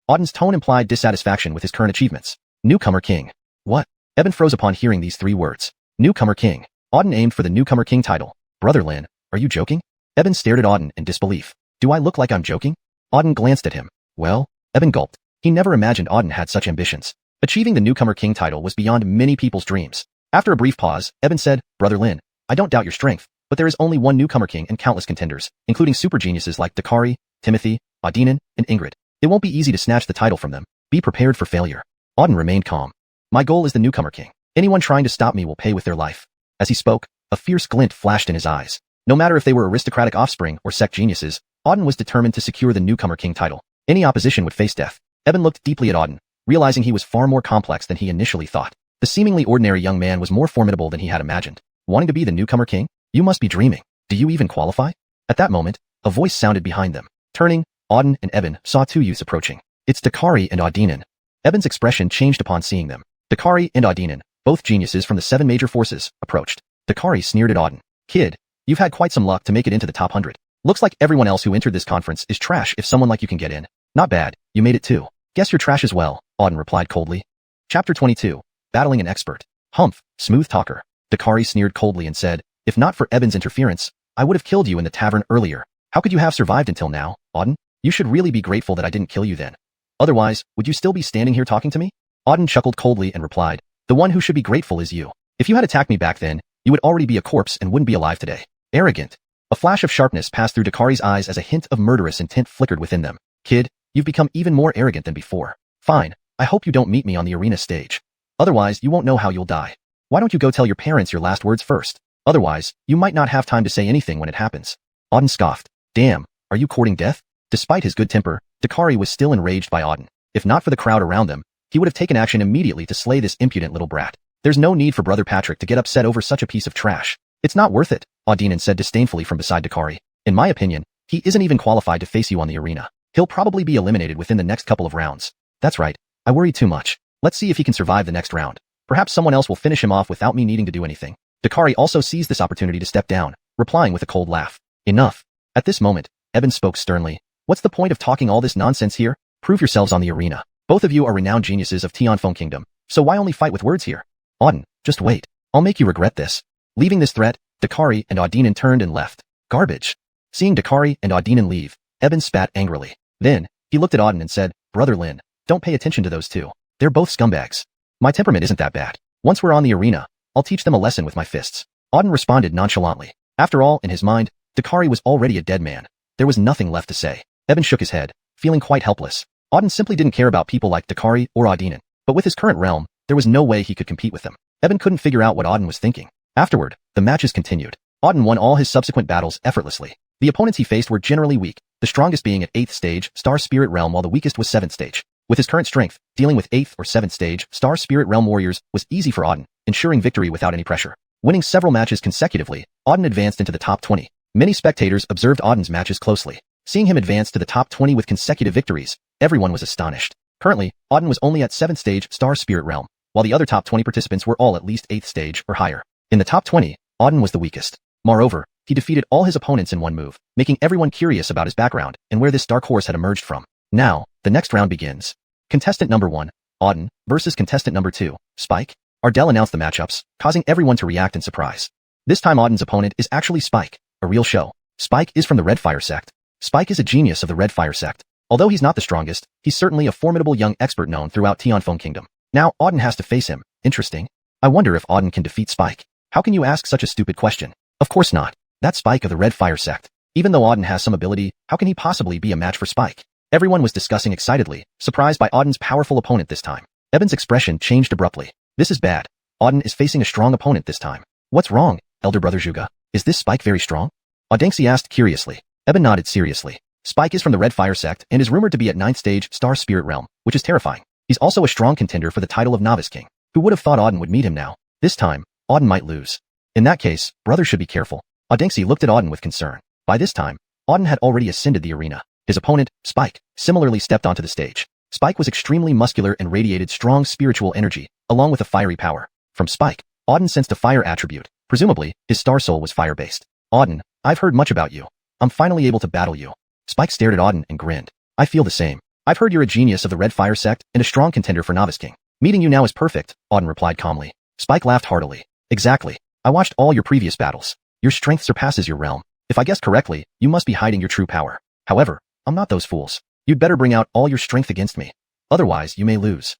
Auden's tone implied dissatisfaction with his current achievements. Newcomer King. What? Eben froze upon hearing these 3 words. Newcomer King. Auden aimed for the Newcomer King title. Brother Lin, are you joking? Eben stared at Auden in disbelief. Do I look like I'm joking? Auden glanced at him. Well, Eben gulped. He never imagined Auden had such ambitions. Achieving the Newcomer King title was beyond many people's dreams. After a brief pause, Eben said, Brother Lin, I don't doubt your strength, but there is only one Newcomer King and countless contenders, including super geniuses like Dakari, Timothy, Adinin, and Ingrid. It won't be easy to snatch the title from them. Be prepared for failure. Auden remained calm. My goal is the Newcomer King. Anyone trying to stop me will pay with their life. As he spoke, a fierce glint flashed in his eyes. No matter if they were aristocratic offspring or sect geniuses, Auden was determined to secure the newcomer king title. Any opposition would face death. Eben looked deeply at Auden, realizing he was far more complex than he initially thought. The seemingly ordinary young man was more formidable than he had imagined. Wanting to be the newcomer king? You must be dreaming. Do you even qualify? At that moment, a voice sounded behind them. Turning, Auden and Eben saw two youths approaching. It's Dakari and Audinin. Eben's expression changed upon seeing them. Dakari and Audinin, both geniuses from the 7 major forces, approached. Dakari sneered at Auden. Kid, you've had quite some luck to make it into the top 100. Looks like everyone else who entered this conference is trash if someone like you can get in. Not bad, you made it too. Guess you're trash as well, Auden replied coldly. Chapter 22. Battling an expert. Humph, smooth talker. Dakari sneered coldly and said, if not for Eben's interference, I would have killed you in the tavern earlier. How could you have survived until now, Auden? You should really be grateful that I didn't kill you then. Otherwise, would you still be standing here talking to me? Auden chuckled coldly and replied, the one who should be grateful is you. If you had attacked me back then, you would already be a corpse and wouldn't be alive today. Arrogant. A flash of sharpness passed through Dakari's eyes as a hint of murderous intent flickered within them. Kid, you've become even more arrogant than before. Fine, I hope you don't meet me on the arena stage. Otherwise, you won't know how you'll die. Why don't you go tell your parents your last words first? Otherwise, you might not have time to say anything when it happens. Auden scoffed. Damn, are you courting death? Despite his good temper, Dakari was still enraged by Auden. If not for the crowd around them, he would have taken action immediately to slay this impudent little brat. There's no need for Brother Patrick to get upset over such a piece of trash. It's not worth it, Audinin said disdainfully from beside Dakari. In my opinion, he isn't even qualified to face you on the arena. He'll probably be eliminated within the next couple of rounds. That's right, I worry too much. Let's see if he can survive the next round. Perhaps someone else will finish him off without me needing to do anything. Dakari also seized this opportunity to step down, replying with a cold laugh. Enough. At this moment, Eben spoke sternly. What's the point of talking all this nonsense here? Prove yourselves on the arena. Both of you are renowned geniuses of Tianfeng Kingdom, so why only fight with words here? Auden, just wait. I'll make you regret this. Leaving this threat, Dakari and Audinin turned and left. Garbage. Seeing Dakari and Audinin leave, Eben spat angrily. Then, he looked at Auden and said, Brother Lin, don't pay attention to those two. They're both scumbags. My temperament isn't that bad. Once we're on the arena, I'll teach them a lesson with my fists. Auden responded nonchalantly. After all, in his mind, Dakari was already a dead man. There was nothing left to say. Eben shook his head, feeling quite helpless. Auden simply didn't care about people like Dakari or Audinin, but with his current realm, there was no way he could compete with them. Eben couldn't figure out what Auden was thinking. Afterward, the matches continued. Auden won all his subsequent battles effortlessly. The opponents he faced were generally weak, the strongest being at 8th stage, Star Spirit Realm, while the weakest was 7th stage. With his current strength, dealing with 8th or 7th stage, Star Spirit Realm warriors was easy for Auden, ensuring victory without any pressure. Winning several matches consecutively, Auden advanced into the top 20. Many spectators observed Auden's matches closely. Seeing him advance to the top 20 with consecutive victories, everyone was astonished. Currently, Auden was only at 7th stage Star Spirit Realm, while the other top 20 participants were all at least 8th stage or higher. In the top 20, Auden was the weakest. Moreover, he defeated all his opponents in one move, making everyone curious about his background and where this dark horse had emerged from. Now, the next round begins. Contestant number 1, Auden, versus contestant number 2, Spike. Ardell announced the matchups, causing everyone to react in surprise. This time Auden's opponent is actually Spike, a real show. Spike is from the Red Fire sect. Spike is a genius of the Red Fire sect. Although he's not the strongest, he's certainly a formidable young expert known throughout Tianfeng Kingdom. Now, Auden has to face him. Interesting. I wonder if Auden can defeat Spike. How can you ask such a stupid question? Of course not. That's Spike of the Red Fire sect. Even though Auden has some ability, how can he possibly be a match for Spike? Everyone was discussing excitedly, surprised by Auden's powerful opponent this time. Eben's expression changed abruptly. This is bad. Auden is facing a strong opponent this time. What's wrong, elder brother Zhuge? Is this Spike very strong? Audengsi asked curiously. Eben nodded seriously. Spike is from the Red Fire sect and is rumored to be at 9th stage Star Spirit Realm, which is terrifying. He's also a strong contender for the title of Novice King. Who would have thought Auden would meet him now? This time, Auden might lose. In that case, brother should be careful. Audengsi looked at Auden with concern. By this time, Auden had already ascended the arena. His opponent, Spike, similarly stepped onto the stage. Spike was extremely muscular and radiated strong spiritual energy, along with a fiery power. From Spike, Auden sensed a fire attribute. Presumably, his star soul was fire-based. Auden, I've heard much about you. I'm finally able to battle you. Spike stared at Auden and grinned. I feel the same. I've heard you're a genius of the Red Fire sect and a strong contender for Novice King. Meeting you now is perfect, Auden replied calmly. Spike laughed heartily. Exactly. I watched all your previous battles. Your strength surpasses your realm. If I guessed correctly, you must be hiding your true power. However, I'm not those fools. You'd better bring out all your strength against me. Otherwise, you may lose.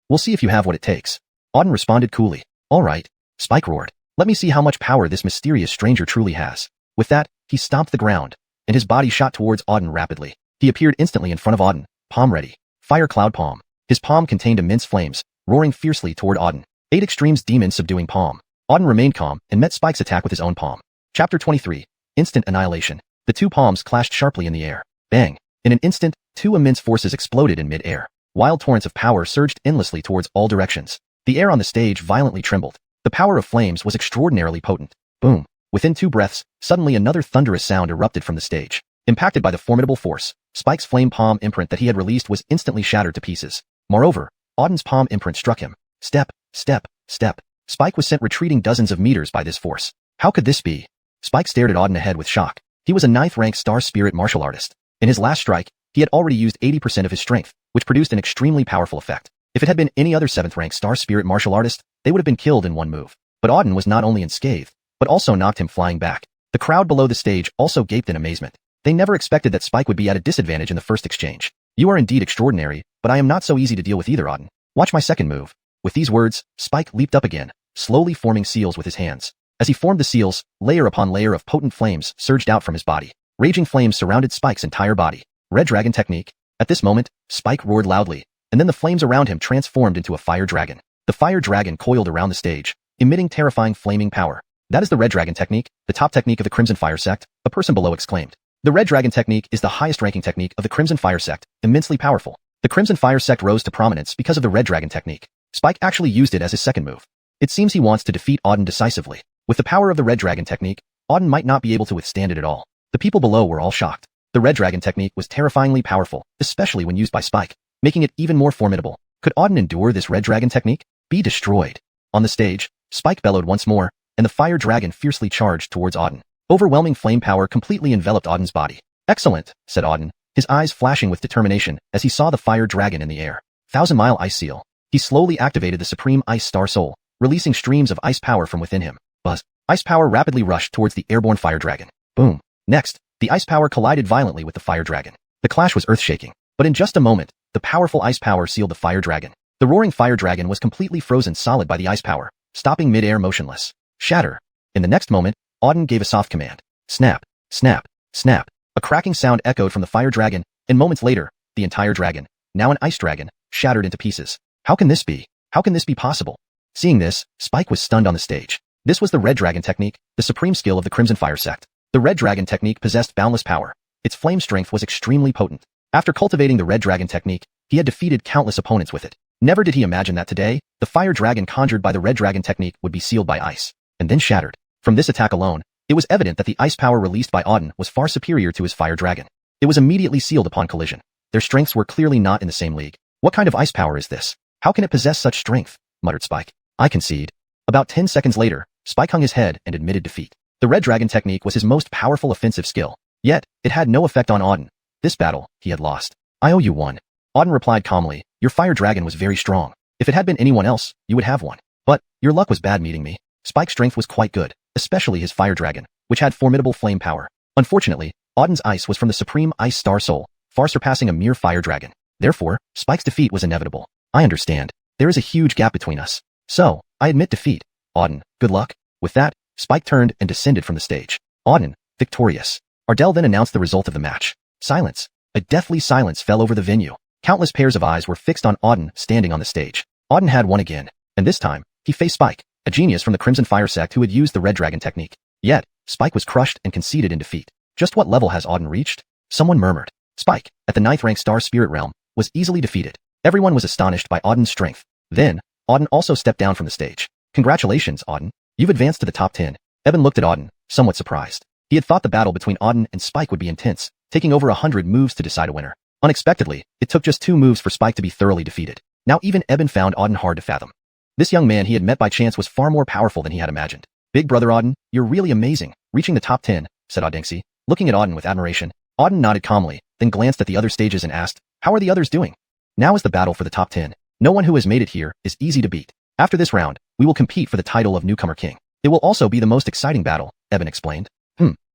We'll see if you have what it takes. Auden responded coolly. All right. Spike roared. Let me see how much power this mysterious stranger truly has. With that, he stomped the ground, and his body shot towards Auden rapidly. He appeared instantly in front of Auden, palm ready. Fire Cloud Palm. His palm contained immense flames, roaring fiercely toward Auden. 8 Extremes Demon Subduing Palm. Auden remained calm and met Spike's attack with his own palm. Chapter 23. Instant annihilation. The two palms clashed sharply in the air. Bang. In an instant, two immense forces exploded in mid-air. Wild torrents of power surged endlessly towards all directions. The air on the stage violently trembled. The power of flames was extraordinarily potent. Boom. Within 2 breaths, suddenly another thunderous sound erupted from the stage. Impacted by the formidable force, Spike's flame palm imprint that he had released was instantly shattered to pieces. Moreover, Auden's palm imprint struck him. Step, step, step. Spike was sent retreating dozens of meters by this force. How could this be? Spike stared at Auden ahead with shock. He was a 9th-rank star spirit martial artist. In his last strike, he had already used 80% of his strength, which produced an extremely powerful effect. If it had been any other 7th-rank star spirit martial artist, they would have been killed in one move. But Auden was not only unscathed, but also knocked him flying back. The crowd below the stage also gaped in amazement. They never expected that Spike would be at a disadvantage in the first exchange. You are indeed extraordinary, but I am not so easy to deal with either, Auden. Watch my second move. With these words, Spike leaped up again, slowly forming seals with his hands. As he formed the seals, layer upon layer of potent flames surged out from his body. Raging flames surrounded Spike's entire body. Red Dragon Technique. At this moment, Spike roared loudly, and then the flames around him transformed into a fire dragon. The fire dragon coiled around the stage, emitting terrifying flaming power. That is the Red Dragon Technique, the top technique of the Crimson Fire sect, a person below exclaimed. The Red Dragon Technique is the highest ranking technique of the Crimson Fire sect, immensely powerful. The Crimson Fire sect rose to prominence because of the Red Dragon Technique. Spike actually used it as his second move. It seems he wants to defeat Auden decisively. With the power of the Red Dragon Technique, Auden might not be able to withstand it at all. The people below were all shocked. The Red Dragon Technique was terrifyingly powerful, especially when used by Spike, making it even more formidable. Could Auden endure this Red Dragon Technique? Be destroyed. On the stage, Spike bellowed once more, and the fire dragon fiercely charged towards Auden. Overwhelming flame power completely enveloped Auden's body. Excellent, said Auden, his eyes flashing with determination as he saw the fire dragon in the air. 1,000-mile ice seal. He slowly activated the Supreme Ice Star Soul, releasing streams of ice power from within him. Buzz. Ice power rapidly rushed towards the airborne fire dragon. Boom. Next, the ice power collided violently with the fire dragon. The clash was earth-shaking, but in just a moment, the powerful ice power sealed the fire dragon. The roaring fire dragon was completely frozen solid by the ice power, stopping mid-air motionless. Shatter. In the next moment, Auden gave a soft command. Snap, snap, snap. A cracking sound echoed from the fire dragon, and moments later, the entire dragon, now an ice dragon, shattered into pieces. How can this be? How can this be possible? Seeing this, Spike was stunned on the stage. This was the Red Dragon Technique, the supreme skill of the Crimson Fire sect. The Red Dragon Technique possessed boundless power. Its flame strength was extremely potent. After cultivating the Red Dragon Technique, he had defeated countless opponents with it. Never did he imagine that today, the fire dragon conjured by the Red Dragon Technique would be sealed by ice, and then shattered. From this attack alone, it was evident that the ice power released by Auden was far superior to his fire dragon. It was immediately sealed upon collision. Their strengths were clearly not in the same league. What kind of ice power is this? How can it possess such strength? Muttered Spike. I concede. About 10 seconds later, Spike hung his head and admitted defeat. The Red Dragon Technique was his most powerful offensive skill. Yet, it had no effect on Auden. This battle, he had lost. I owe you one. Auden replied calmly, your fire dragon was very strong. If it had been anyone else, you would have one. But, your luck was bad meeting me. Spike's strength was quite good, especially his fire dragon, which had formidable flame power. Unfortunately, Auden's ice was from the Supreme Ice Star Soul, far surpassing a mere fire dragon. Therefore, Spike's defeat was inevitable. I understand. There is a huge gap between us. So, I admit defeat. Auden, good luck. With that, Spike turned and descended from the stage. Auden, victorious. Ardell then announced the result of the match. Silence. A deathly silence fell over the venue. Countless pairs of eyes were fixed on Auden standing on the stage. Auden had won again, and this time, he faced Spike, a genius from the Crimson Fire sect who had used the Red Dragon Technique. Yet, Spike was crushed and conceded in defeat. Just what level has Auden reached? Someone murmured. Spike, at the 9th rank Star Spirit Realm, was easily defeated. Everyone was astonished by Auden's strength. Then, Auden also stepped down from the stage. Congratulations, Auden. You've advanced to the top 10. Eben looked at Auden, somewhat surprised. He had thought the battle between Auden and Spike would be intense, taking over 100 moves to decide a winner. Unexpectedly, it took just 2 moves for Spike to be thoroughly defeated. Now even Eben found Auden hard to fathom. This young man he had met by chance was far more powerful than he had imagined. Big brother Auden, you're really amazing, reaching the top 10, said Audenxi, looking at Auden with admiration. Auden nodded calmly, then glanced at the other stages and asked, how are the others doing? Now is the battle for the top 10. No one who has made it here is easy to beat. After this round, we will compete for the title of Newcomer King. It will also be the most exciting battle, Eben explained.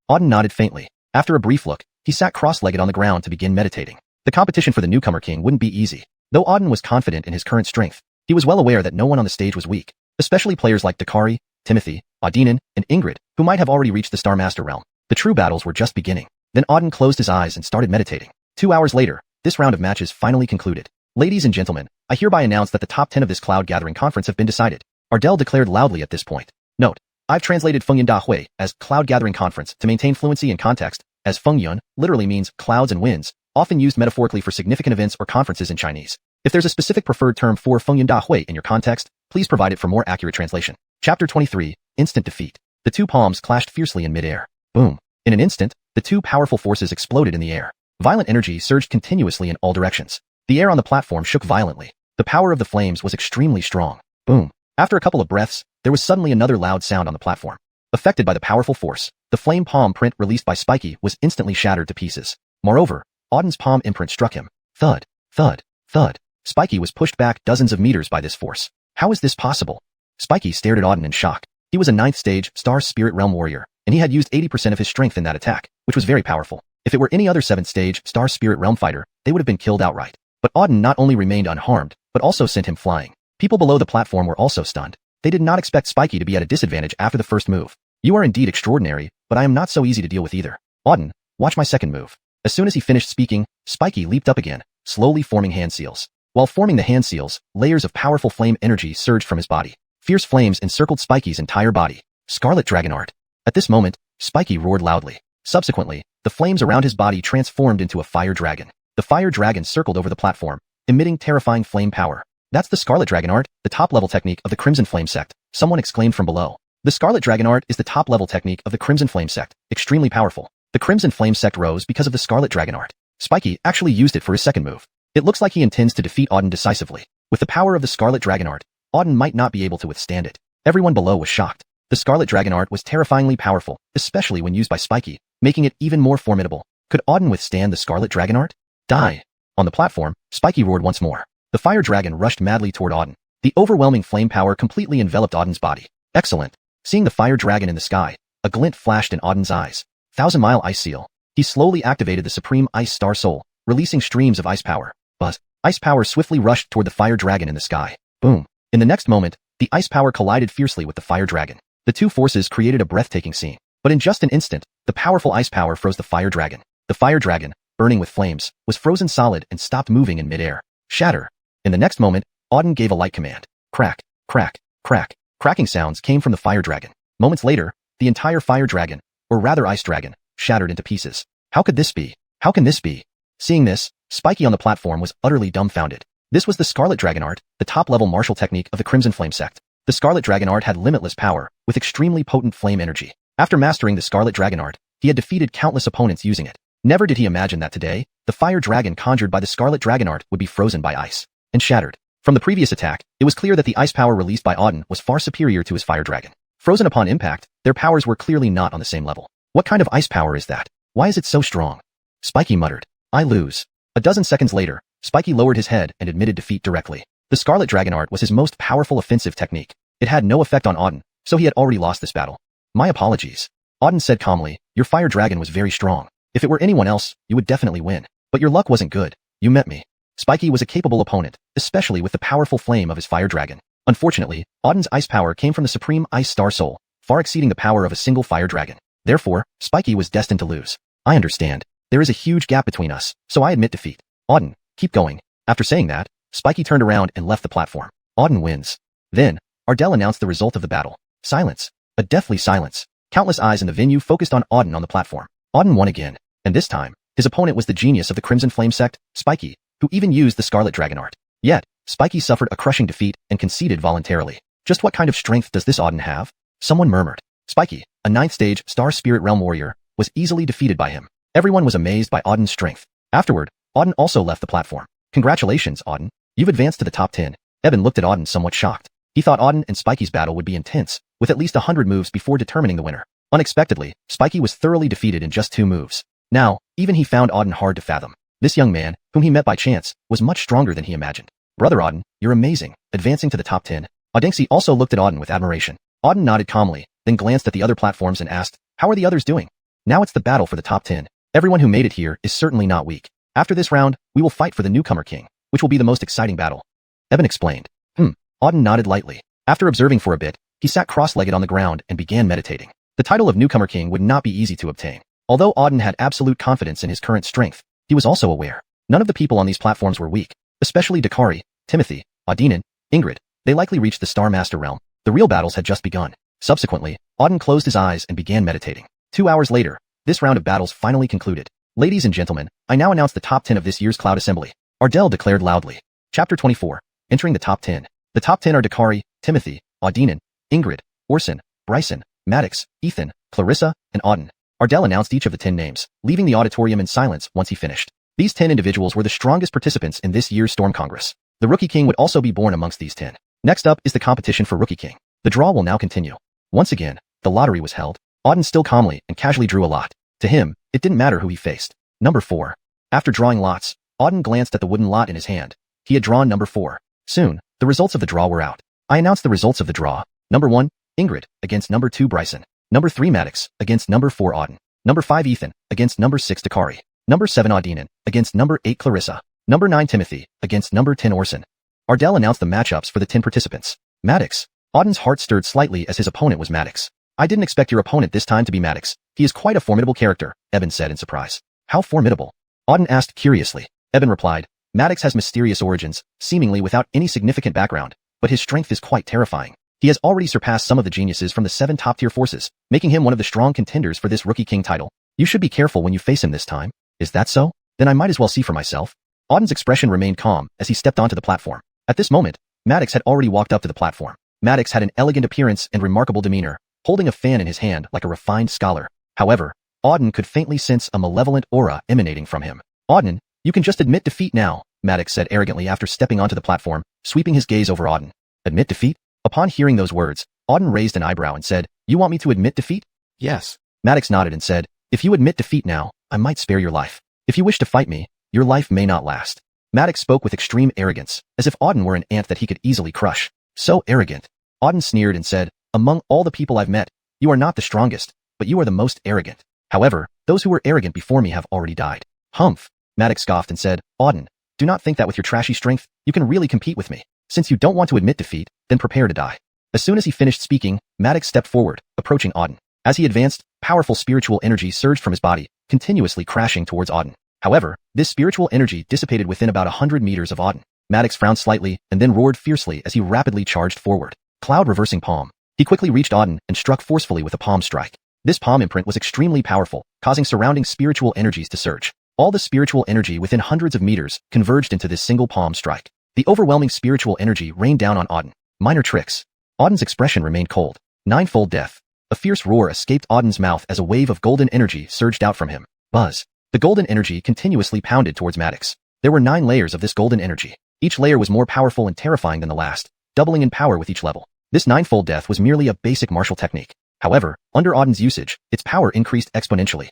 Auden nodded faintly. After a brief look, he sat cross-legged on the ground to begin meditating. The competition for the Newcomer King wouldn't be easy. Though Auden was confident in his current strength, he was well aware that no one on the stage was weak, especially players like Dakari, Timothy, Audinin, and Ingrid, who might have already reached the Star Master realm. The true battles were just beginning. Then Auden closed his eyes and started meditating. 2 hours later, this round of matches finally concluded. Ladies and gentlemen, I hereby announce that the top 10 of this Cloud Gathering Conference have been decided. Ardell declared loudly at this point. Note: I've translated Fengyuan Dahui as cloud gathering conference to maintain fluency in context, as Fengyuan literally means clouds and winds, often used metaphorically for significant events or conferences in Chinese. If there's a specific preferred term for Fengyuan Dahui in your context, please provide it for more accurate translation. Chapter 23, Instant Defeat. The two palms clashed fiercely in midair. Boom. In an instant, the two powerful forces exploded in the air. Violent energy surged continuously in all directions. The air on the platform shook violently. The power of the flames was extremely strong. Boom. After a couple of breaths, there was suddenly another loud sound on the platform. Affected by the powerful force, the flame palm print released by Spiky was instantly shattered to pieces. Moreover, Auden's palm imprint struck him. Thud, thud, thud. Spiky was pushed back dozens of meters by this force. How is this possible? Spiky stared at Auden in shock. He was a 9th stage Star Spirit Realm warrior, and he had used 80% of his strength in that attack, which was very powerful. If it were any other 7th stage Star Spirit Realm fighter, they would have been killed outright. But Auden not only remained unharmed, but also sent him flying. People below the platform were also stunned. They did not expect Spiky to be at a disadvantage after the first move. You are indeed extraordinary, but I am not so easy to deal with either. Auden, watch my second move. As soon as he finished speaking, Spiky leaped up again, slowly forming hand seals. While forming the hand seals, layers of powerful flame energy surged from his body. Fierce flames encircled Spiky's entire body. Scarlet Dragon Art. At this moment, Spiky roared loudly. Subsequently, the flames around his body transformed into a fire dragon. The fire dragon circled over the platform, emitting terrifying flame power. That's the Scarlet Dragon Art, the top-level technique of the Crimson Flame sect, someone exclaimed from below. The Scarlet Dragon Art is the top-level technique of the Crimson Flame sect, extremely powerful. The Crimson Flame sect rose because of the Scarlet Dragon Art. Spiky actually used it for his second move. It looks like he intends to defeat Auden decisively. With the power of the Scarlet Dragon Art, Auden might not be able to withstand it. Everyone below was shocked. The Scarlet Dragon Art was terrifyingly powerful, especially when used by Spiky, making it even more formidable. Could Auden withstand the Scarlet Dragon Art? Die! On the platform, Spiky roared once more. The fire dragon rushed madly toward Auden. The overwhelming flame power completely enveloped Auden's body. Excellent. Seeing the fire dragon in the sky, a glint flashed in Auden's eyes. 1,000-mile ice seal. He slowly activated the Supreme Ice Star Soul, releasing streams of ice power. Buzz. Ice power swiftly rushed toward the fire dragon in the sky. Boom. In the next moment, the ice power collided fiercely with the fire dragon. The two forces created a breathtaking scene. But in just an instant, the powerful ice power froze the fire dragon. The fire dragon, burning with flames, was frozen solid and stopped moving in midair. Shatter. In the next moment, Auden gave a light command. Crack, crack, crack. Cracking sounds came from the fire dragon. Moments later, the entire fire dragon, or rather ice dragon, shattered into pieces. How could this be? How can this be? Seeing this, Spiky on the platform was utterly dumbfounded. This was the Scarlet Dragon Art, the top-level martial technique of the Crimson Flame sect. The Scarlet Dragon Art had limitless power, with extremely potent flame energy. After mastering the Scarlet Dragon Art, he had defeated countless opponents using it. Never did he imagine that today, the fire dragon conjured by the Scarlet Dragon Art would be frozen by ice and shattered. From the previous attack, it was clear that the ice power released by Auden was far superior to his fire dragon. Frozen upon impact, their powers were clearly not on the same level. What kind of ice power is that? Why is it so strong? Spiky muttered. I lose. A dozen seconds later, Spiky lowered his head and admitted defeat directly. The Scarlet Dragon Art was his most powerful offensive technique. It had no effect on Auden, so he had already lost this battle. My apologies. Auden said calmly, your fire dragon was very strong. If it were anyone else, you would definitely win. But your luck wasn't good. You met me. Spiky was a capable opponent, especially with the powerful flame of his fire dragon. Unfortunately, Auden's ice power came from the Supreme Ice Star Soul, far exceeding the power of a single fire dragon. Therefore, Spiky was destined to lose. I understand. There is a huge gap between us, so I admit defeat. Auden, keep going. After saying that, Spiky turned around and left the platform. Auden wins. Then, Ardell announced the result of the battle. Silence. A deathly silence. Countless eyes in the venue focused on Auden on the platform. Auden won again. And this time, his opponent was the genius of the Crimson Flame sect, Spiky, who even used the Scarlet Dragon Art. Yet, Spiky suffered a crushing defeat and conceded voluntarily. Just what kind of strength does this Auden have? Someone murmured. Spiky, a 9th stage Star Spirit Realm warrior, was easily defeated by him. Everyone was amazed by Auden's strength. Afterward, Auden also left the platform. Congratulations, Auden. You've advanced to the top 10. Eben looked at Auden somewhat shocked. He thought Auden and Spiky's battle would be intense, with at least 100 moves before determining the winner. Unexpectedly, Spiky was thoroughly defeated in just 2 moves. Now, even he found Auden hard to fathom. This young man, whom he met by chance, was much stronger than he imagined. Brother Auden, you're amazing, advancing to the top 10. Audengsi also looked at Auden with admiration. Auden nodded calmly, then glanced at the other platforms and asked, how are the others doing? Now it's the battle for the top 10. Everyone who made it here is certainly not weak. After this round, we will fight for the newcomer king, which will be the most exciting battle. Eben explained. Auden nodded lightly. After observing for a bit, he sat cross-legged on the ground and began meditating. The title of newcomer king would not be easy to obtain. Although Auden had absolute confidence in his current strength, he was also aware. None of the people on these platforms were weak, especially Dakari, Timothy, Adinin, Ingrid. They likely reached the Star Master realm. The real battles had just begun. Subsequently, Auden closed his eyes and began meditating. 2 hours later, this round of battles finally concluded. Ladies and gentlemen, I now announce the top 10 of this year's Cloud Assembly. Ardell declared loudly. Chapter 24. Entering the top 10. The top 10 are Dakari, Timothy, Audinin, Ingrid, Orson, Bryson, Maddox, Ethan, Clarissa, and Auden. Ardell announced each of the 10 names, leaving the auditorium in silence once he finished. These 10 individuals were the strongest participants in this year's Storm Congress. The Rookie King would also be born amongst these 10. Next up is the competition for Rookie King. The draw will now continue. Once again, the lottery was held. Auden still calmly and casually drew a lot. To him, it didn't matter who he faced. Number 4. After drawing lots, Auden glanced at the wooden lot in his hand. He had drawn number 4. Soon, the results of the draw were out. I announced the results of the draw. Number 1, Ingrid, against number 2 Bryson. Number 3 Maddox, against number 4 Auden. Number 5 Ethan, against number 6 Dakari. Number 7 Audinin, against number 8 Clarissa. Number 9 Timothy, against number 10 Orson. Ardell announced the matchups for the 10 participants. Maddox. Auden's heart stirred slightly as his opponent was Maddox. I didn't expect your opponent this time to be Maddox. He is quite a formidable character, Eben said in surprise. How formidable? Auden asked curiously. Eben replied, Maddox has mysterious origins, seemingly without any significant background, but his strength is quite terrifying. He has already surpassed some of the geniuses from the 7 top-tier forces, making him one of the strong contenders for this Rookie King title. You should be careful when you face him this time. Is that so? Then I might as well see for myself. Auden's expression remained calm as he stepped onto the platform. At this moment, Maddox had already walked up to the platform. Maddox had an elegant appearance and remarkable demeanor, holding a fan in his hand like a refined scholar. However, Auden could faintly sense a malevolent aura emanating from him. Auden, you can just admit defeat now, Maddox said arrogantly after stepping onto the platform, sweeping his gaze over Auden. Admit defeat? Upon hearing those words, Auden raised an eyebrow and said, You want me to admit defeat? Yes. Maddox nodded and said, If you admit defeat now, I might spare your life. If you wish to fight me, your life may not last. Maddox spoke with extreme arrogance, as if Auden were an ant that he could easily crush. So arrogant. Auden sneered and said, Among all the people I've met, you are not the strongest, but you are the most arrogant. However, those who were arrogant before me have already died. Humph. Maddox scoffed and said, Auden, do not think that with your trashy strength, you can really compete with me. Since you don't want to admit defeat, then prepare to die. As soon as he finished speaking, Maddox stepped forward, approaching Auden. As he advanced, powerful spiritual energy surged from his body, continuously crashing towards Auden. However, this spiritual energy dissipated within about 100 meters of Auden. Maddox frowned slightly and then roared fiercely as he rapidly charged forward. Cloud reversing palm. He quickly reached Auden and struck forcefully with a palm strike. This palm imprint was extremely powerful, causing surrounding spiritual energies to surge. All the spiritual energy within hundreds of meters converged into this single palm strike. The overwhelming spiritual energy rained down on Auden. Minor tricks. Auden's expression remained cold. Ninefold death. A fierce roar escaped Auden's mouth as a wave of golden energy surged out from him. Buzz. The golden energy continuously pounded towards Maddox. There were 9 layers of this golden energy. Each layer was more powerful and terrifying than the last, doubling in power with each level. This ninefold death was merely a basic martial technique. However, under Auden's usage, its power increased exponentially.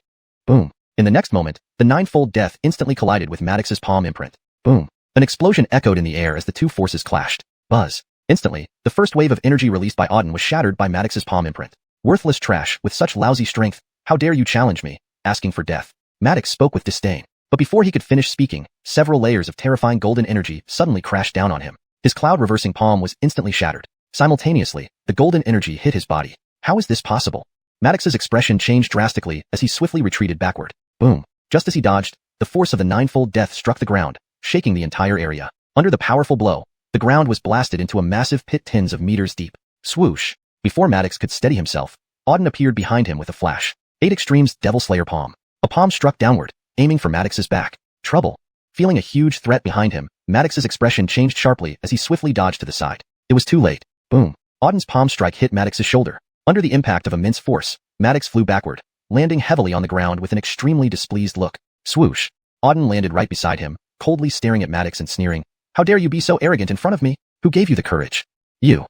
Boom. In the next moment, the ninefold death instantly collided with Maddox's palm imprint. Boom. An explosion echoed in the air as the two forces clashed. Buzz. Instantly, the first wave of energy released by Auden was shattered by Maddox's palm imprint. Worthless trash, with such lousy strength, how dare you challenge me, asking for death. Maddox spoke with disdain. But before he could finish speaking, several layers of terrifying golden energy suddenly crashed down on him. His cloud-reversing palm was instantly shattered. Simultaneously, the golden energy hit his body. How is this possible? Maddox's expression changed drastically as he swiftly retreated backward. Boom. Just as he dodged, the force of the ninefold death struck the ground, shaking the entire area. Under the powerful blow, the ground was blasted into a massive pit tens of meters deep. Swoosh. Before Maddox could steady himself, Auden appeared behind him with a flash. 8 Extremes Devil Slayer Palm. A palm struck downward, aiming for Maddox's back. Trouble. Feeling a huge threat behind him, Maddox's expression changed sharply as he swiftly dodged to the side. It was too late. Boom. Auden's palm strike hit Maddox's shoulder. Under the impact of immense force, Maddox flew backward, landing heavily on the ground with an extremely displeased look. Swoosh. Auden landed right beside him, coldly staring at Maddox and sneering. How dare you be so arrogant in front of me? Who gave you the courage? You.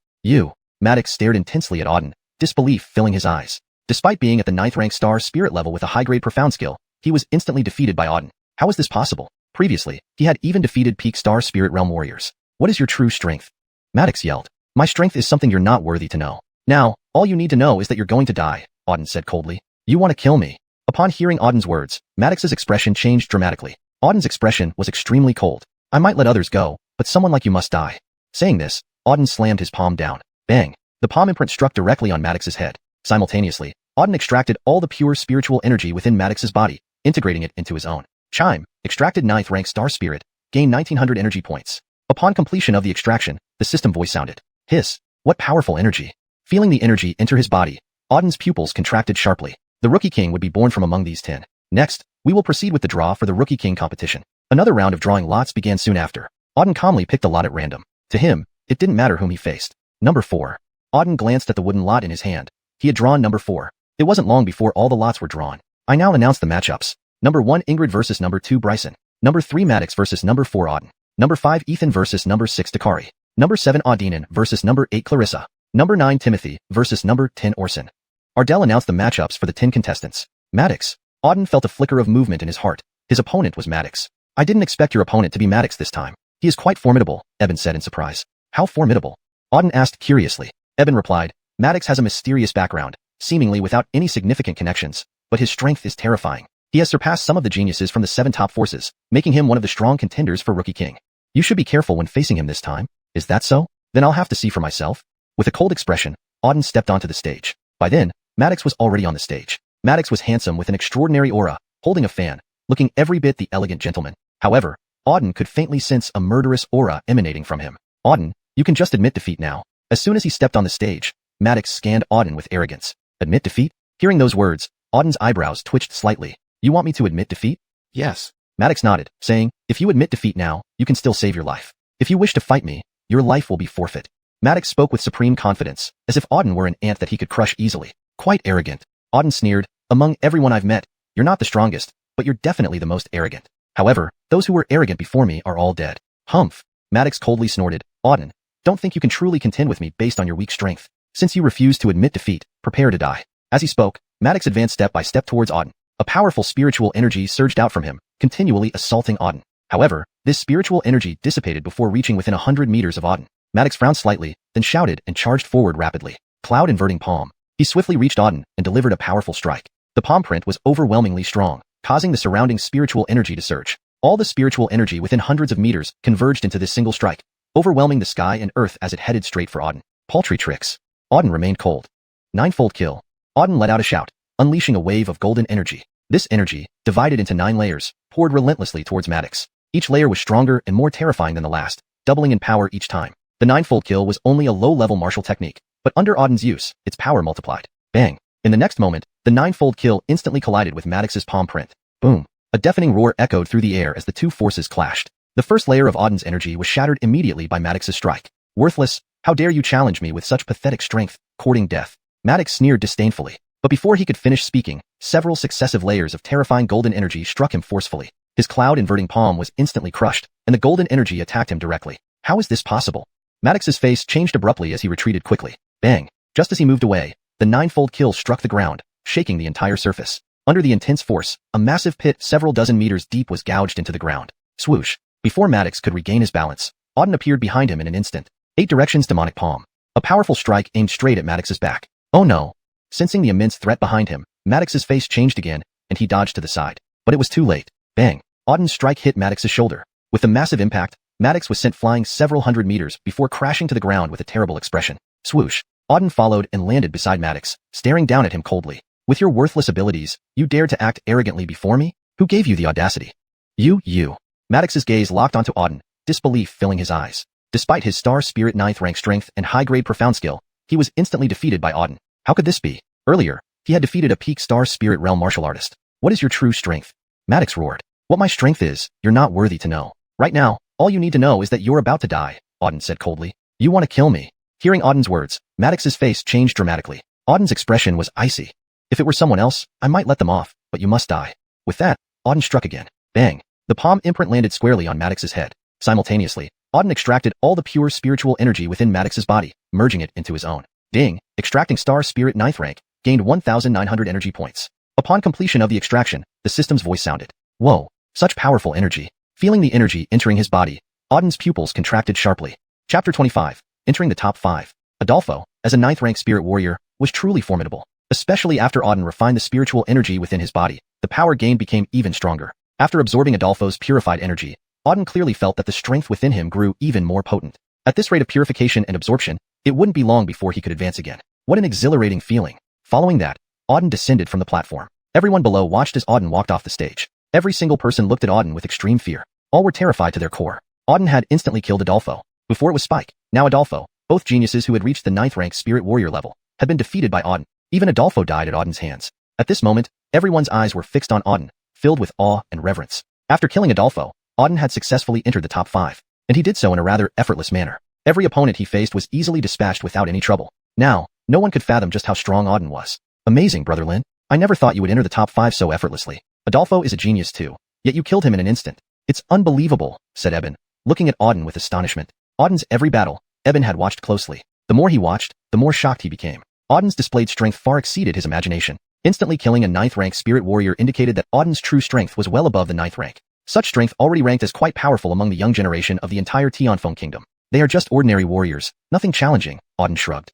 Maddox stared intensely at Auden, disbelief filling his eyes. Despite being at the 9th rank star spirit level with a high-grade profound skill, he was instantly defeated by Auden. How is this possible? Previously, he had even defeated peak star spirit realm warriors. What is your true strength? Maddox yelled. My strength is something you're not worthy to know. Now, all you need to know is that you're going to die, Auden said coldly. You want to kill me? Upon hearing Auden's words, Maddox's expression changed dramatically. Auden's expression was extremely cold. I might let others go, but someone like you must die. Saying this, Auden slammed his palm down. Bang! The palm imprint struck directly on Maddox's head. Simultaneously, Auden extracted all the pure spiritual energy within Maddox's body, integrating it into his own. Chime, extracted 9th rank star spirit, gain 1900 energy points. Upon completion of the extraction, the system voice sounded. Hiss, what powerful energy. Feeling the energy enter his body, Auden's pupils contracted sharply. The Rookie King would be born from among these 10. Next, we will proceed with the draw for the Rookie King competition. Another round of drawing lots began soon after. Auden calmly picked a lot at random. To him, it didn't matter whom he faced. Number 4. Auden glanced at the wooden lot in his hand. He had drawn number 4. It wasn't long before all the lots were drawn. I now announce the matchups. Number 1 Ingrid versus number 2 Bryson. Number 3 Maddox versus number 4 Auden. Number 5 Ethan versus number 6 Dakari. Number 7 Audinan versus number 8 Clarissa. Number 9 Timothy versus number 10 Orson. Ardell announced the matchups for the 10 contestants. Maddox. Auden felt a flicker of movement in his heart. His opponent was Maddox. I didn't expect your opponent to be Maddox this time. He is quite formidable, Eben said in surprise. How formidable? Auden asked curiously. Eben replied, Maddox has a mysterious background, seemingly without any significant connections, but his strength is terrifying. He has surpassed some of the geniuses from the 7 top forces, making him one of the strong contenders for Rookie King. You should be careful when facing him this time. Is that so? Then I'll have to see for myself. With a cold expression, Auden stepped onto the stage. By then, Maddox was already on the stage. Maddox was handsome with an extraordinary aura, holding a fan, looking every bit the elegant gentleman. However, Auden could faintly sense a murderous aura emanating from him. Auden, you can just admit defeat now. As soon as he stepped on the stage, Maddox scanned Auden with arrogance. Admit defeat? Hearing those words, Auden's eyebrows twitched slightly. You want me to admit defeat? Yes. Maddox nodded, saying, if you admit defeat now, you can still save your life. If you wish to fight me, your life will be forfeit. Maddox spoke with supreme confidence, as if Auden were an ant that he could crush easily. Quite arrogant. Auden sneered, among everyone I've met, you're not the strongest, but you're definitely the most arrogant. However, those who were arrogant before me are all dead. Humph. Maddox coldly snorted, Auden, don't think you can truly contend with me based on your weak strength. Since you refuse to admit defeat, prepare to die. As he spoke, Maddox advanced step by step towards Auden. A powerful spiritual energy surged out from him, continually assaulting Auden. However, this spiritual energy dissipated before reaching within 100 meters of Auden. Maddox frowned slightly, then shouted and charged forward rapidly. Cloud inverting palm. He swiftly reached Auden and delivered a powerful strike. The palm print was overwhelmingly strong, causing the surrounding spiritual energy to surge. All the spiritual energy within hundreds of meters converged into this single strike, overwhelming the sky and earth as it headed straight for Auden. Paltry tricks. Auden remained cold. Ninefold kill. Auden let out a shout, unleashing a wave of golden energy. This energy, divided into 9 layers, poured relentlessly towards Maddox. Each layer was stronger and more terrifying than the last, doubling in power each time. The ninefold kill was only a low-level martial technique, but under Auden's use, its power multiplied. Bang! In the next moment, the ninefold kill instantly collided with Maddox's palm print. Boom! A deafening roar echoed through the air as the two forces clashed. The first layer of Auden's energy was shattered immediately by Maddox's strike. Worthless, how dare you challenge me with such pathetic strength, courting death. Maddox sneered disdainfully. But before he could finish speaking, several successive layers of terrifying golden energy struck him forcefully. His cloud-inverting palm was instantly crushed, and the golden energy attacked him directly. How is this possible? Maddox's face changed abruptly as he retreated quickly. Bang! Just as he moved away, the ninefold kill struck the ground, shaking the entire surface. Under the intense force, a massive pit several dozen meters deep was gouged into the ground. Swoosh! Before Maddox could regain his balance, Auden appeared behind him in an instant. 8 directions demonic palm. A powerful strike aimed straight at Maddox's back. Oh no! Sensing the immense threat behind him, Maddox's face changed again, and he dodged to the side. But it was too late. Bang! Auden's strike hit Maddox's shoulder. With the massive impact, Maddox was sent flying several hundred meters before crashing to the ground with a terrible expression. Swoosh! Auden followed and landed beside Maddox, staring down at him coldly. With your worthless abilities, you dared to act arrogantly before me? Who gave you the audacity? You. Maddox's gaze locked onto Auden, disbelief filling his eyes. Despite his star spirit 9th rank strength and high-grade profound skill, he was instantly defeated by Auden. How could this be? Earlier, he had defeated a peak star spirit realm martial artist. What is your true strength? Maddox roared. What my strength is, you're not worthy to know. Right now, all you need to know is that you're about to die, Auden said coldly. You want to kill me? Hearing Auden's words, Maddox's face changed dramatically. Auden's expression was icy. If it were someone else, I might let them off, but you must die. With that, Auden struck again. Bang! The palm imprint landed squarely on Maddox's head. Simultaneously, Auden extracted all the pure spiritual energy within Maddox's body, merging it into his own. Ding! Extracting star spirit 9th rank, gained 1,900 energy points. Upon completion of the extraction, the system's voice sounded. Whoa! Such powerful energy. Feeling the energy entering his body, Auden's pupils contracted sharply. Chapter 25. Entering the top 5. Adolfo, as a 9th rank spirit warrior, was truly formidable. Especially after Auden refined the spiritual energy within his body, the power gained became even stronger. After absorbing Adolfo's purified energy, Auden clearly felt that the strength within him grew even more potent. At this rate of purification and absorption, it wouldn't be long before he could advance again. What an exhilarating feeling. Following that, Auden descended from the platform. Everyone below watched as Auden walked off the stage. Every single person looked at Auden with extreme fear. All were terrified to their core. Auden had instantly killed Adolfo. Before it was Spike, now Adolfo, Both geniuses who had reached the 9th rank spirit warrior level had been defeated by Auden. Even Adolfo died at Auden's hands. At this moment, everyone's eyes were fixed on Auden, filled with awe and reverence. After killing Adolfo, Auden had successfully entered the top 5, and he did so in a rather effortless manner. Every opponent he faced was easily dispatched without any trouble. Now, no one could fathom just how strong Auden was. Amazing, Brother Lin. I never thought you would enter the top 5 so effortlessly. Adolfo is a genius too, yet you killed him in an instant. It's unbelievable, said Eben, looking at Auden with astonishment. Auden's every battle, Eben had watched closely. The more he watched, the more shocked he became. Auden's displayed strength far exceeded his imagination. Instantly killing a 9th rank spirit warrior indicated that Auden's true strength was well above the 9th rank. Such strength already ranked as quite powerful among the young generation of the entire Tianfeng kingdom. They are just ordinary warriors, nothing challenging, Auden shrugged.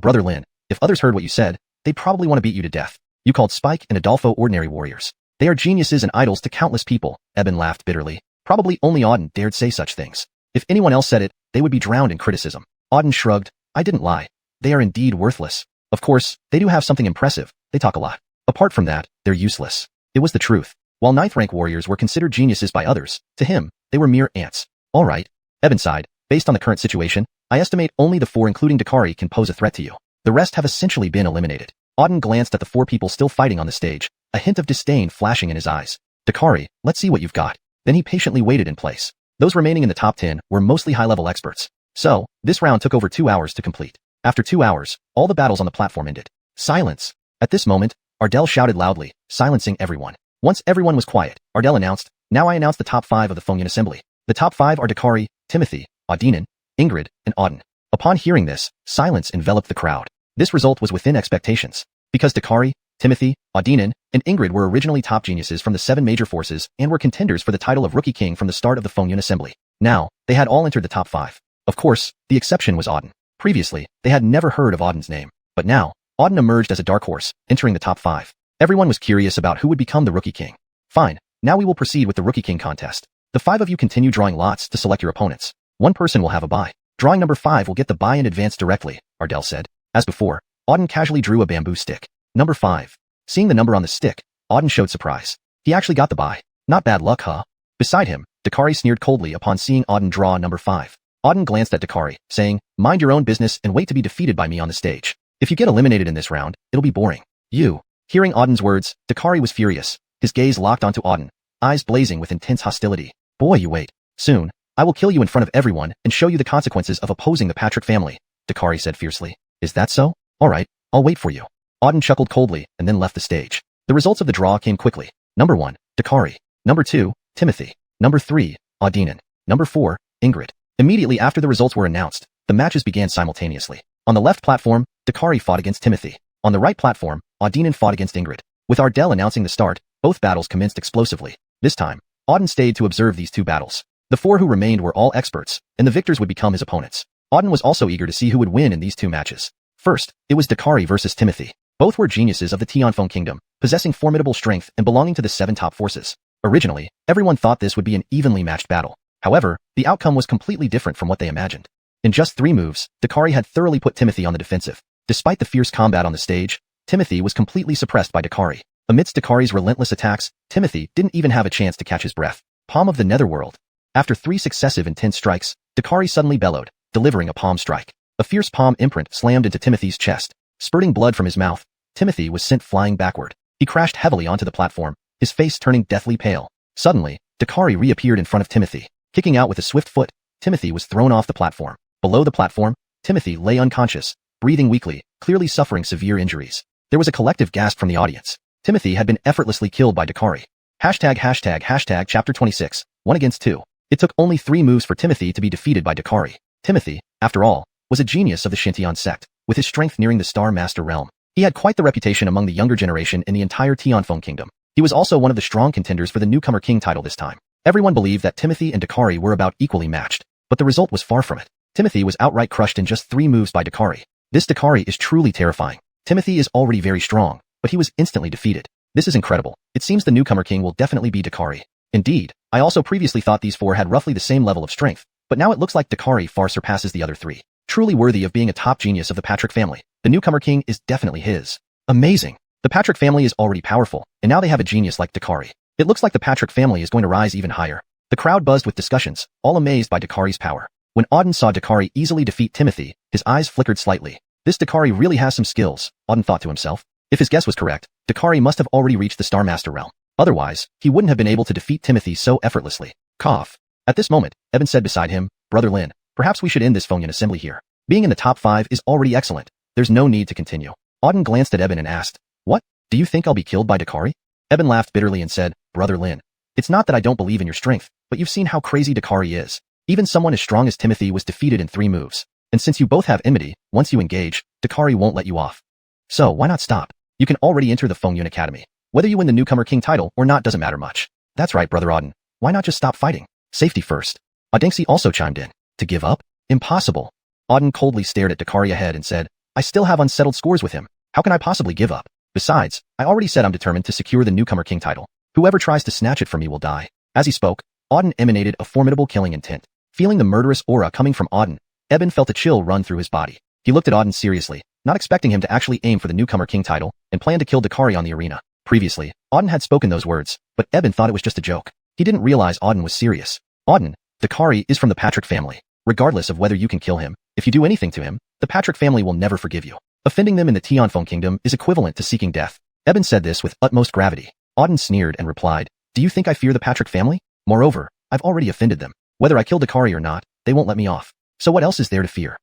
Brother Lin, if others heard what you said, they'd probably want to beat you to death. You called Spike and Adolfo ordinary warriors. They are geniuses and idols to countless people, Eben laughed bitterly. Probably only Auden dared say such things. If anyone else said it, they would be drowned in criticism. Auden shrugged. I didn't lie. They are indeed worthless. Of course, they do have something impressive. They talk a lot. Apart from that, they're useless. It was the truth. While 9th rank warriors were considered geniuses by others, to him, they were mere ants. All right. Eben sighed. Based on the current situation, I estimate only the 4 including Dakari can pose a threat to you. The rest have essentially been eliminated. Auden glanced at the 4 people still fighting on the stage, a hint of disdain flashing in his eyes. Dakari, let's see what you've got. Then he patiently waited in place. Those remaining in the top 10 were mostly high-level experts. So, this round took over 2 hours to complete. After 2 hours, all the battles on the platform ended. Silence. At this moment, Ardell shouted loudly, silencing everyone. Once everyone was quiet, Ardell announced, now I announce the top 5 of the Fengyun Assembly. The top 5 are Dakari, Timothy, Audinin, Ingrid, and Auden. Upon hearing this, silence enveloped the crowd. This result was within expectations. Because Dakari, Timothy, Audinin, and Ingrid were originally top geniuses from the 7 major forces and were contenders for the title of Rookie King from the start of the Fengyun Assembly. Now, they had all entered the top 5. Of course, the exception was Auden. Previously, they had never heard of Auden's name. But now, Auden emerged as a dark horse, entering the top 5. Everyone was curious about who would become the Rookie King. Fine, now we will proceed with the Rookie King contest. The 5 of you continue drawing lots to select your opponents. One person will have a bye. Drawing number 5 will get the bye and advance directly, Ardell said. As before, Auden casually drew a bamboo stick. Number 5. Seeing the number on the stick, Auden showed surprise. He actually got the bye. Not bad luck, huh? Beside him, Dakari sneered coldly upon seeing Auden draw number 5. Auden glanced at Dakari, saying, mind your own business and wait to be defeated by me on the stage. If you get eliminated in this round, it'll be boring. You. Hearing Auden's words, Dakari was furious. His gaze locked onto Auden, eyes blazing with intense hostility. Boy, you wait. Soon, I will kill you in front of everyone and show you the consequences of opposing the Patrick family, Dakari said fiercely. Is that so? All right, I'll wait for you. Auden chuckled coldly and then left the stage. The results of the draw came quickly. Number 1, Dakari. Number 2, Timothy. Number 3, Audinin. Number 4, Ingrid. Immediately after the results were announced, the matches began simultaneously. On the left platform, Dakari fought against Timothy. On the right platform, Audinin fought against Ingrid. With Ardell announcing the start, both battles commenced explosively. This time, Auden stayed to observe these 2 battles. The 4 who remained were all experts, and the victors would become his opponents. Auden was also eager to see who would win in these 2 matches. First, it was Dakari versus Timothy. Both were geniuses of the Tianfeng kingdom, possessing formidable strength and belonging to the 7 top forces. Originally, everyone thought this would be an evenly matched battle. However, the outcome was completely different from what they imagined. In just 3 moves, Dakari had thoroughly put Timothy on the defensive. Despite the fierce combat on the stage, Timothy was completely suppressed by Dakari. Amidst Dakari's relentless attacks, Timothy didn't even have a chance to catch his breath. Palm of the Netherworld. After 3 successive intense strikes, Dakari suddenly bellowed, delivering a palm strike. A fierce palm imprint slammed into Timothy's chest. Spurting blood from his mouth, Timothy was sent flying backward. He crashed heavily onto the platform, his face turning deathly pale. Suddenly, Dakari reappeared in front of Timothy. Kicking out with a swift foot, Timothy was thrown off the platform. Below the platform, Timothy lay unconscious, breathing weakly, clearly suffering severe injuries. There was a collective gasp from the audience. Timothy had been effortlessly killed by Dakari. ##### Chapter 26, 1 against 2. It took only 3 moves for Timothy to be defeated by Dakari. Timothy, after all, was a genius of the Xintian sect, with his strength nearing the Star Master realm. He had quite the reputation among the younger generation in the entire Tianfeng kingdom. He was also one of the strong contenders for the newcomer king title this time. Everyone believed that Timothy and Dakari were about equally matched, but the result was far from it. Timothy was outright crushed in just 3 moves by Dakari. This Dakari is truly terrifying. Timothy is already very strong, but he was instantly defeated. This is incredible. It seems the newcomer king will definitely be Dakari. Indeed, I also previously thought these 4 had roughly the same level of strength, but now it looks like Dakari far surpasses the other 3. Truly worthy of being a top genius of the Patrick family. The newcomer king is definitely his. Amazing. The Patrick family is already powerful, and now they have a genius like Dakari. It looks like the Patrick family is going to rise even higher. The crowd buzzed with discussions, all amazed by Dakari's power. When Auden saw Dakari easily defeat Timothy, his eyes flickered slightly. This Dakari really has some skills, Auden thought to himself. If his guess was correct, Dakari must have already reached the Star Master realm. Otherwise, he wouldn't have been able to defeat Timothy so effortlessly. Cough. At this moment, Eben said beside him, Brother Lin, perhaps we should end this Phongyun assembly here. Being in the top 5 is already excellent. There's no need to continue. Auden glanced at Eben and asked, What? Do you think I'll be killed by Dakari? Eben laughed bitterly and said, Brother Lin, it's not that I don't believe in your strength, but you've seen how crazy Dakari is. Even someone as strong as Timothy was defeated in 3 moves. And since you both have enmity, once you engage, Dakari won't let you off. So why not stop? You can already enter the Phongyun Academy. Whether you win the Newcomer King title or not doesn't matter much. That's right, Brother Auden. Why not just stop fighting? Safety first. Audengsi also chimed in. To give up? Impossible. Auden coldly stared at Dakari ahead and said, I still have unsettled scores with him. How can I possibly give up? Besides, I already said I'm determined to secure the Newcomer King title. Whoever tries to snatch it from me will die. As he spoke, Auden emanated a formidable killing intent. Feeling the murderous aura coming from Auden, Eben felt a chill run through his body. He looked at Auden seriously, not expecting him to actually aim for the Newcomer King title, and planned to kill Dakari on the arena. Previously, Auden had spoken those words, but Eben thought it was just a joke. He didn't realize Auden was serious. Auden, Dakari is from the Patrick family. Regardless of whether you can kill him, if you do anything to him, the Patrick family will never forgive you. Offending them in the Tianfeng Kingdom is equivalent to seeking death. Eben said this with utmost gravity. Auden sneered and replied, Do you think I fear the Patrick family? Moreover, I've already offended them. Whether I kill Dakari or not, they won't let me off. So what else is there to fear?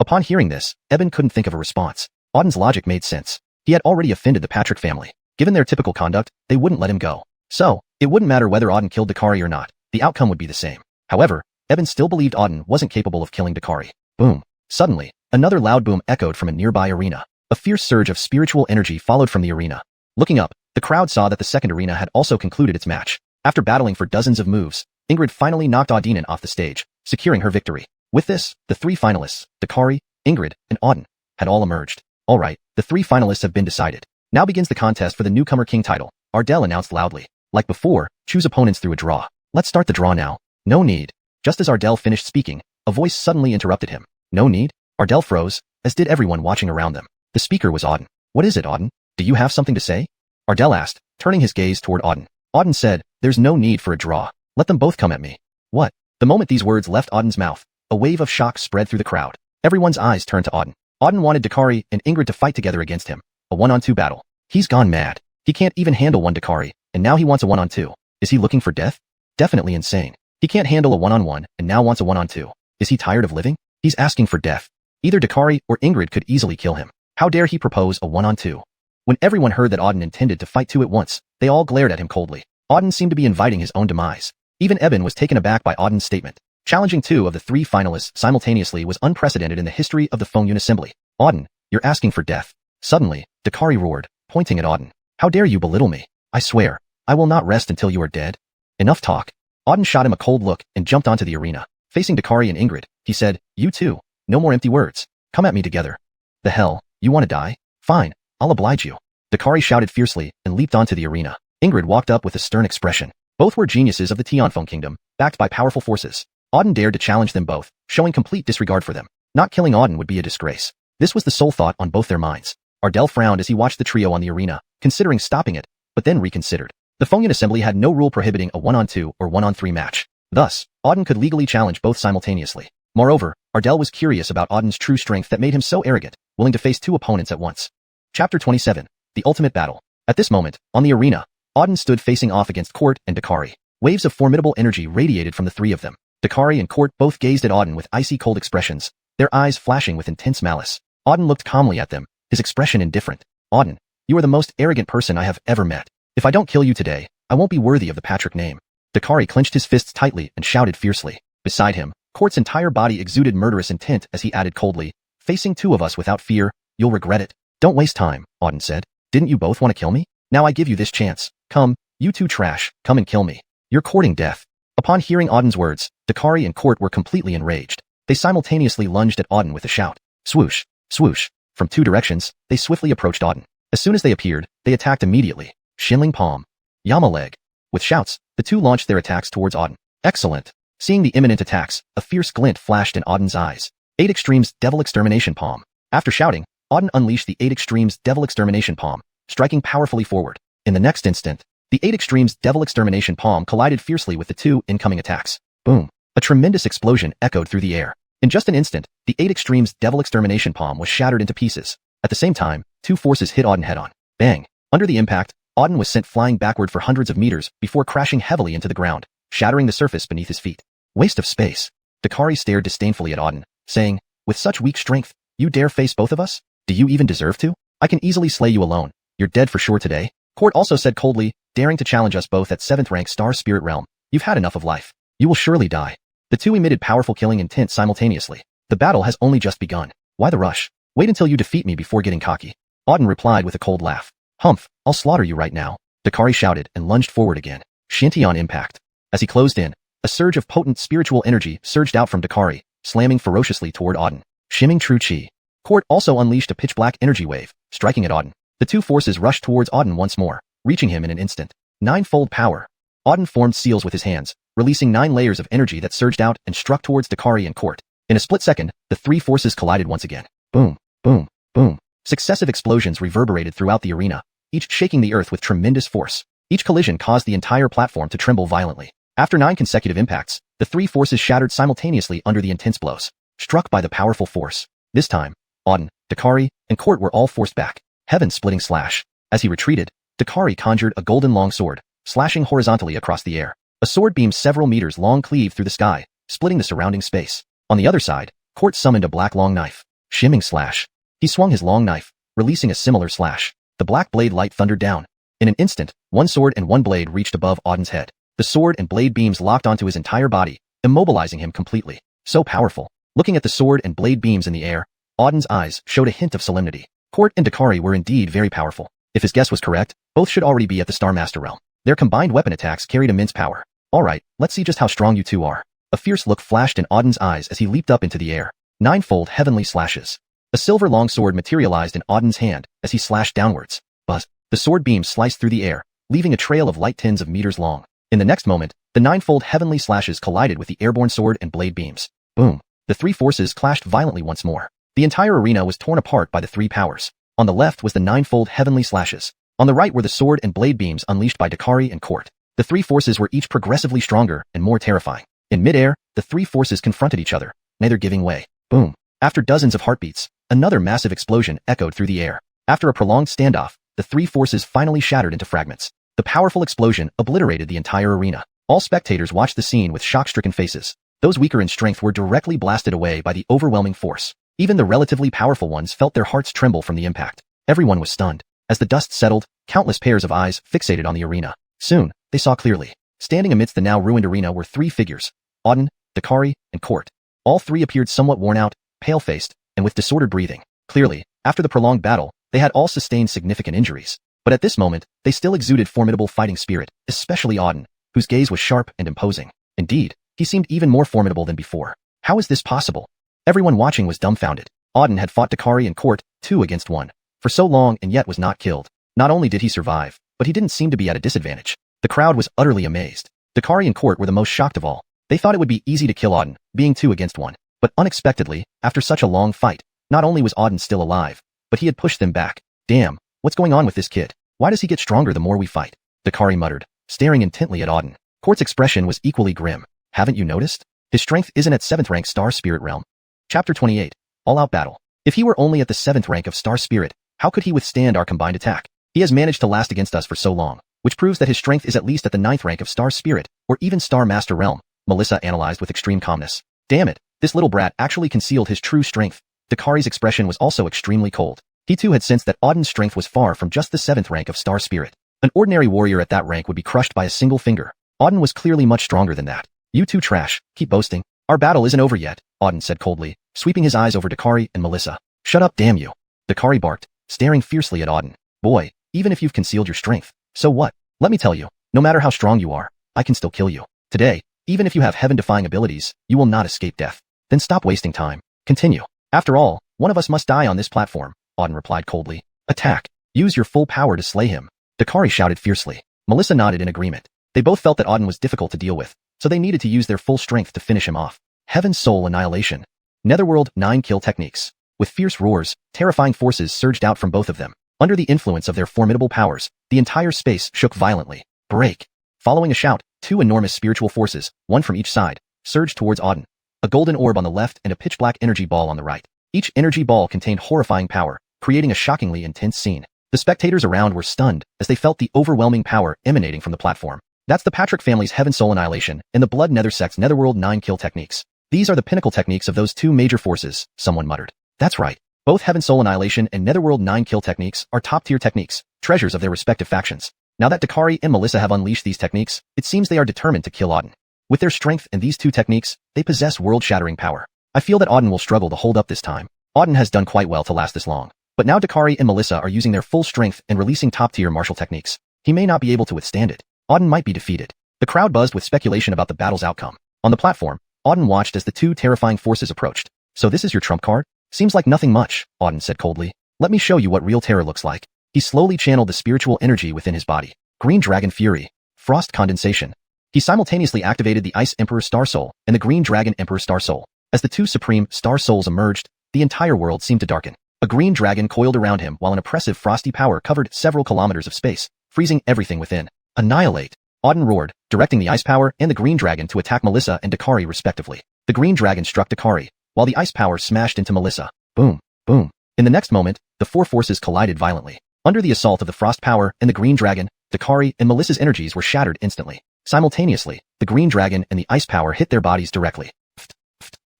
Upon hearing this, Eben couldn't think of a response. Auden's logic made sense. He had already offended the Patrick family. Given their typical conduct, they wouldn't let him go. So, it wouldn't matter whether Auden killed Dakari or not. The outcome would be the same. However, Eben still believed Auden wasn't capable of killing Dakari. Boom. Suddenly, another loud boom echoed from a nearby arena. A fierce surge of spiritual energy followed from the arena. Looking up, the crowd saw that the second arena had also concluded its match. After battling for dozens of moves, Ingrid finally knocked Audinen off the stage, securing her victory. With this, the 3 finalists, Dakari, Ingrid, and Auden, had all emerged. Alright, the 3 finalists have been decided. Now begins the contest for the Newcomer King title, Ardell announced loudly. Like before, choose opponents through a draw. Let's start the draw now. No need. Just as Ardell finished speaking, a voice suddenly interrupted him. No need? Ardell froze, as did everyone watching around them. The speaker was Auden. What is it, Auden? Do you have something to say? Ardell asked, turning his gaze toward Auden. Auden said, There's no need for a draw. Let them both come at me. What? The moment these words left Auden's mouth, a wave of shock spread through the crowd. Everyone's eyes turned to Auden. Auden wanted Dakari and Ingrid to fight together against him. A 1-on-2 battle. He's gone mad. He can't even handle one Dakari, and now he wants a 1-on-2. Is he looking for death? Definitely insane. He can't handle a 1-on-1 and now wants a 1-on-2. Is he tired of living? He's asking for death. Either Dakari or Ingrid could easily kill him. How dare he propose a 1-on-2? When everyone heard that Auden intended to fight 2 at once, they all glared at him coldly. Auden seemed to be inviting his own demise. Even Eben was taken aback by Auden's statement. Challenging 2 of the 3 finalists simultaneously was unprecedented in the history of the Phongyun Assembly. Auden, you're asking for death. Suddenly, Dakari roared, pointing at Auden. How dare you belittle me? I swear, I will not rest until you are dead. Enough talk. Auden shot him a cold look and jumped onto the arena. Facing Dakari and Ingrid, he said, You two, no more empty words. Come at me together. The hell, you want to die? Fine, I'll oblige you. Dakari shouted fiercely and leaped onto the arena. Ingrid walked up with a stern expression. Both were geniuses of the Tianfeng Kingdom, backed by powerful forces. Auden dared to challenge them both, showing complete disregard for them. Not killing Auden would be a disgrace. This was the sole thought on both their minds. Ardell frowned as he watched the trio on the arena, considering stopping it, but then reconsidered. The Phongyun Assembly had no rule prohibiting a 1-on-2 or 1-on-3 match. Thus, Auden could legally challenge both simultaneously. Moreover, Ardell was curious about Auden's true strength that made him so arrogant, willing to face 2 opponents at once. Chapter 27. The Ultimate Battle. At this moment, on the arena, Auden stood facing off against Court and Dakari. Waves of formidable energy radiated from the 3 of them. Dakari and Court both gazed at Auden with icy cold expressions, their eyes flashing with intense malice. Auden looked calmly at them, his expression indifferent. Auden, you are the most arrogant person I have ever met. If I don't kill you today, I won't be worthy of the Patrick name. Dakari clenched his fists tightly and shouted fiercely. Beside him, Court's entire body exuded murderous intent as he added coldly, Facing 2 of us without fear, you'll regret it. Don't waste time, Auden said. Didn't you both want to kill me? Now I give you this chance. Come, you 2 trash, come and kill me. You're courting death. Upon hearing Auden's words, Dakari and Court were completely enraged. They simultaneously lunged at Auden with a shout. Swoosh, swoosh. From 2 directions, they swiftly approached Auden. As soon as they appeared, they attacked immediately. Shinling Palm. Yama Leg. With shouts, the 2 launched their attacks towards Auden. Excellent. Seeing the imminent attacks, a fierce glint flashed in Auden's eyes. 8 Extremes Devil Extermination Palm. After shouting, Auden unleashed the 8 Extremes Devil Extermination Palm, striking powerfully forward. In the next instant, the 8 Extremes Devil Extermination Palm collided fiercely with the 2 incoming attacks. Boom. A tremendous explosion echoed through the air. In just an instant, the 8 Extremes Devil Extermination Palm was shattered into pieces. At the same time, two forces hit Auden head-on. Bang! Under the impact, Auden was sent flying backward for hundreds of meters before crashing heavily into the ground, shattering the surface beneath his feet. Waste of space. Dakari stared disdainfully at Auden, saying, "With such weak strength, you dare face both of us? Do you even deserve to? I can easily slay you alone. You're dead for sure today." Court also said coldly, "Daring to challenge us both at 7th rank Star Spirit Realm. You've had enough of life. You will surely die." The two emitted powerful killing intent simultaneously. "The battle has only just begun. Why the rush? Wait until you defeat me before getting cocky." Auden replied with a cold laugh. "Humph, I'll slaughter you right now." Dakari shouted and lunged forward again. Xiuxian impact. As he closed in, a surge of potent spiritual energy surged out from Dakari, slamming ferociously toward Auden. Shimming true chi. Court also unleashed a pitch-black energy wave, striking at Auden. The two forces rushed towards Auden once more, reaching him in an instant. Ninefold power. Auden formed seals with his hands, releasing 9 layers of energy that surged out and struck towards Dakari and Court. In a split second, the three forces collided once again. Boom, boom, boom. Successive explosions reverberated throughout the arena, each shaking the earth with tremendous force. Each collision caused the entire platform to tremble violently. After 9 consecutive impacts, the three forces shattered simultaneously under the intense blows, struck by the powerful force. This time, Auden, Dakari, and Court were all forced back. Heaven-splitting slash. As he retreated, Dakari conjured a golden long sword, slashing horizontally across the air. A sword beam several meters long cleaved through the sky, splitting the surrounding space. On the other side, Court summoned a black long knife. Shimming slash. He swung his long knife, releasing a similar slash. The black blade light thundered down. In an instant, one sword and one blade reached above Auden's head. The sword and blade beams locked onto his entire body, immobilizing him completely. So powerful. Looking at the sword and blade beams in the air, Auden's eyes showed a hint of solemnity. Court and Dakari were indeed very powerful. If his guess was correct, both should already be at the Star Master realm. Their combined weapon attacks carried immense power. Alright, let's see just how strong you two are. A fierce look flashed in Auden's eyes as he leaped up into the air. Ninefold heavenly slashes. A silver longsword materialized in Auden's hand as he slashed downwards. Buzz. The sword beam sliced through the air, leaving a trail of light tens of meters long. In the next moment, the ninefold heavenly slashes collided with the airborne sword and blade beams. Boom. The three forces clashed violently once more. The entire arena was torn apart by the three powers. On the left was the ninefold heavenly slashes. On the right were the sword and blade beams unleashed by Dakari and Court. The three forces were each progressively stronger and more terrifying. In midair, the three forces confronted each other, neither giving way. Boom. After dozens of heartbeats, another massive explosion echoed through the air. After a prolonged standoff, the three forces finally shattered into fragments. The powerful explosion obliterated the entire arena. All spectators watched the scene with shock-stricken faces. Those weaker in strength were directly blasted away by the overwhelming force. Even the relatively powerful ones felt their hearts tremble from the impact. Everyone was stunned. As the dust settled, countless pairs of eyes fixated on the arena. Soon, they saw clearly. Standing amidst the now ruined arena were three figures: Auden, Dakari, and Court. All three appeared somewhat worn out, pale-faced, and with disordered breathing. Clearly, after the prolonged battle, they had all sustained significant injuries. But at this moment, they still exuded formidable fighting spirit, especially Auden, whose gaze was sharp and imposing. Indeed, he seemed even more formidable than before. How is this possible? Everyone watching was dumbfounded. Auden had fought Dakari and Court 2 against 1 for so long and yet was not killed. Not only did he survive, but he didn't seem to be at a disadvantage. The crowd was utterly amazed. Dakari and Court were the most shocked of all. They thought it would be easy to kill Auden, being 2 against 1. But unexpectedly, after such a long fight, not only was Auden still alive, but he had pushed them back. Damn, what's going on with this kid? Why does he get stronger the more we fight? Dakari muttered, staring intently at Auden. Court's expression was equally grim. Haven't you noticed? His strength isn't at 7th rank Star Spirit Realm. Chapter 28. All-out battle. If he were only at the 7th rank of Star Spirit, how could he withstand our combined attack? He has managed to last against us for so long, which proves that his strength is at least at the 9th rank of Star Spirit, or even Star Master Realm, Melissa analyzed with extreme calmness. Damn it, this little brat actually concealed his true strength. Dakari's expression was also extremely cold. He too had sensed that Auden's strength was far from just the 7th rank of Star Spirit. An ordinary warrior at that rank would be crushed by a single finger. Auden was clearly much stronger than that. You two trash, keep boasting. Our battle isn't over yet, Auden said coldly, sweeping his eyes over Dakari and Melissa. Shut up, damn you. Dakari barked, staring fiercely at Auden. Boy, even if you've concealed your strength, so what? Let me tell you, no matter how strong you are, I can still kill you. Today, even if you have heaven-defying abilities, you will not escape death. Then stop wasting time. Continue. After all, one of us must die on this platform, Auden replied coldly. Attack. Use your full power to slay him. Dakari shouted fiercely. Melissa nodded in agreement. They both felt that Auden was difficult to deal with, so they needed to use their full strength to finish him off. Heaven Soul Annihilation. Netherworld 9 kill techniques. With fierce roars, terrifying forces surged out from both of them. Under the influence of their formidable powers, the entire space shook violently. Break. Following a shout, 2 enormous spiritual forces, one from each side, surged towards Auden. A golden orb on the left and a pitch-black energy ball on the right. Each energy ball contained horrifying power, creating a shockingly intense scene. The spectators around were stunned as they felt the overwhelming power emanating from the platform. That's the Patrick family's Heaven Soul Annihilation and the Blood Nether sect's Netherworld 9 kill techniques. These are the pinnacle techniques of those two major forces, someone muttered. That's right. Both Heaven Soul Annihilation and Netherworld 9 kill techniques are top-tier techniques, treasures of their respective factions. Now that Dakari and Melissa have unleashed these techniques, it seems they are determined to kill Auden. With their strength and these two techniques, they possess world-shattering power. I feel that Auden will struggle to hold up this time. Auden has done quite well to last this long. But now Dakari and Melissa are using their full strength and releasing top-tier martial techniques. He may not be able to withstand it. Auden might be defeated. The crowd buzzed with speculation about the battle's outcome. On the platform, Auden watched as the two terrifying forces approached. So this is your trump card? Seems like nothing much, Auden said coldly. Let me show you what real terror looks like. He slowly channeled the spiritual energy within his body. Green Dragon Fury. Frost Condensation. He simultaneously activated the Ice Emperor Star Soul and the Green Dragon Emperor Star Soul. As the two Supreme Star Souls emerged, the entire world seemed to darken. A green dragon coiled around him while an oppressive frosty power covered several kilometers of space, freezing everything within. Annihilate. Auden roared, directing the ice power and the green dragon to attack Melissa and Dakari respectively. The green dragon struck Dakari, while the ice power smashed into Melissa. Boom, boom. In the next moment, the four forces collided violently. Under the assault of the frost power and the green dragon, Dakari and Melissa's energies were shattered instantly. Simultaneously, the green dragon and the ice power hit their bodies directly.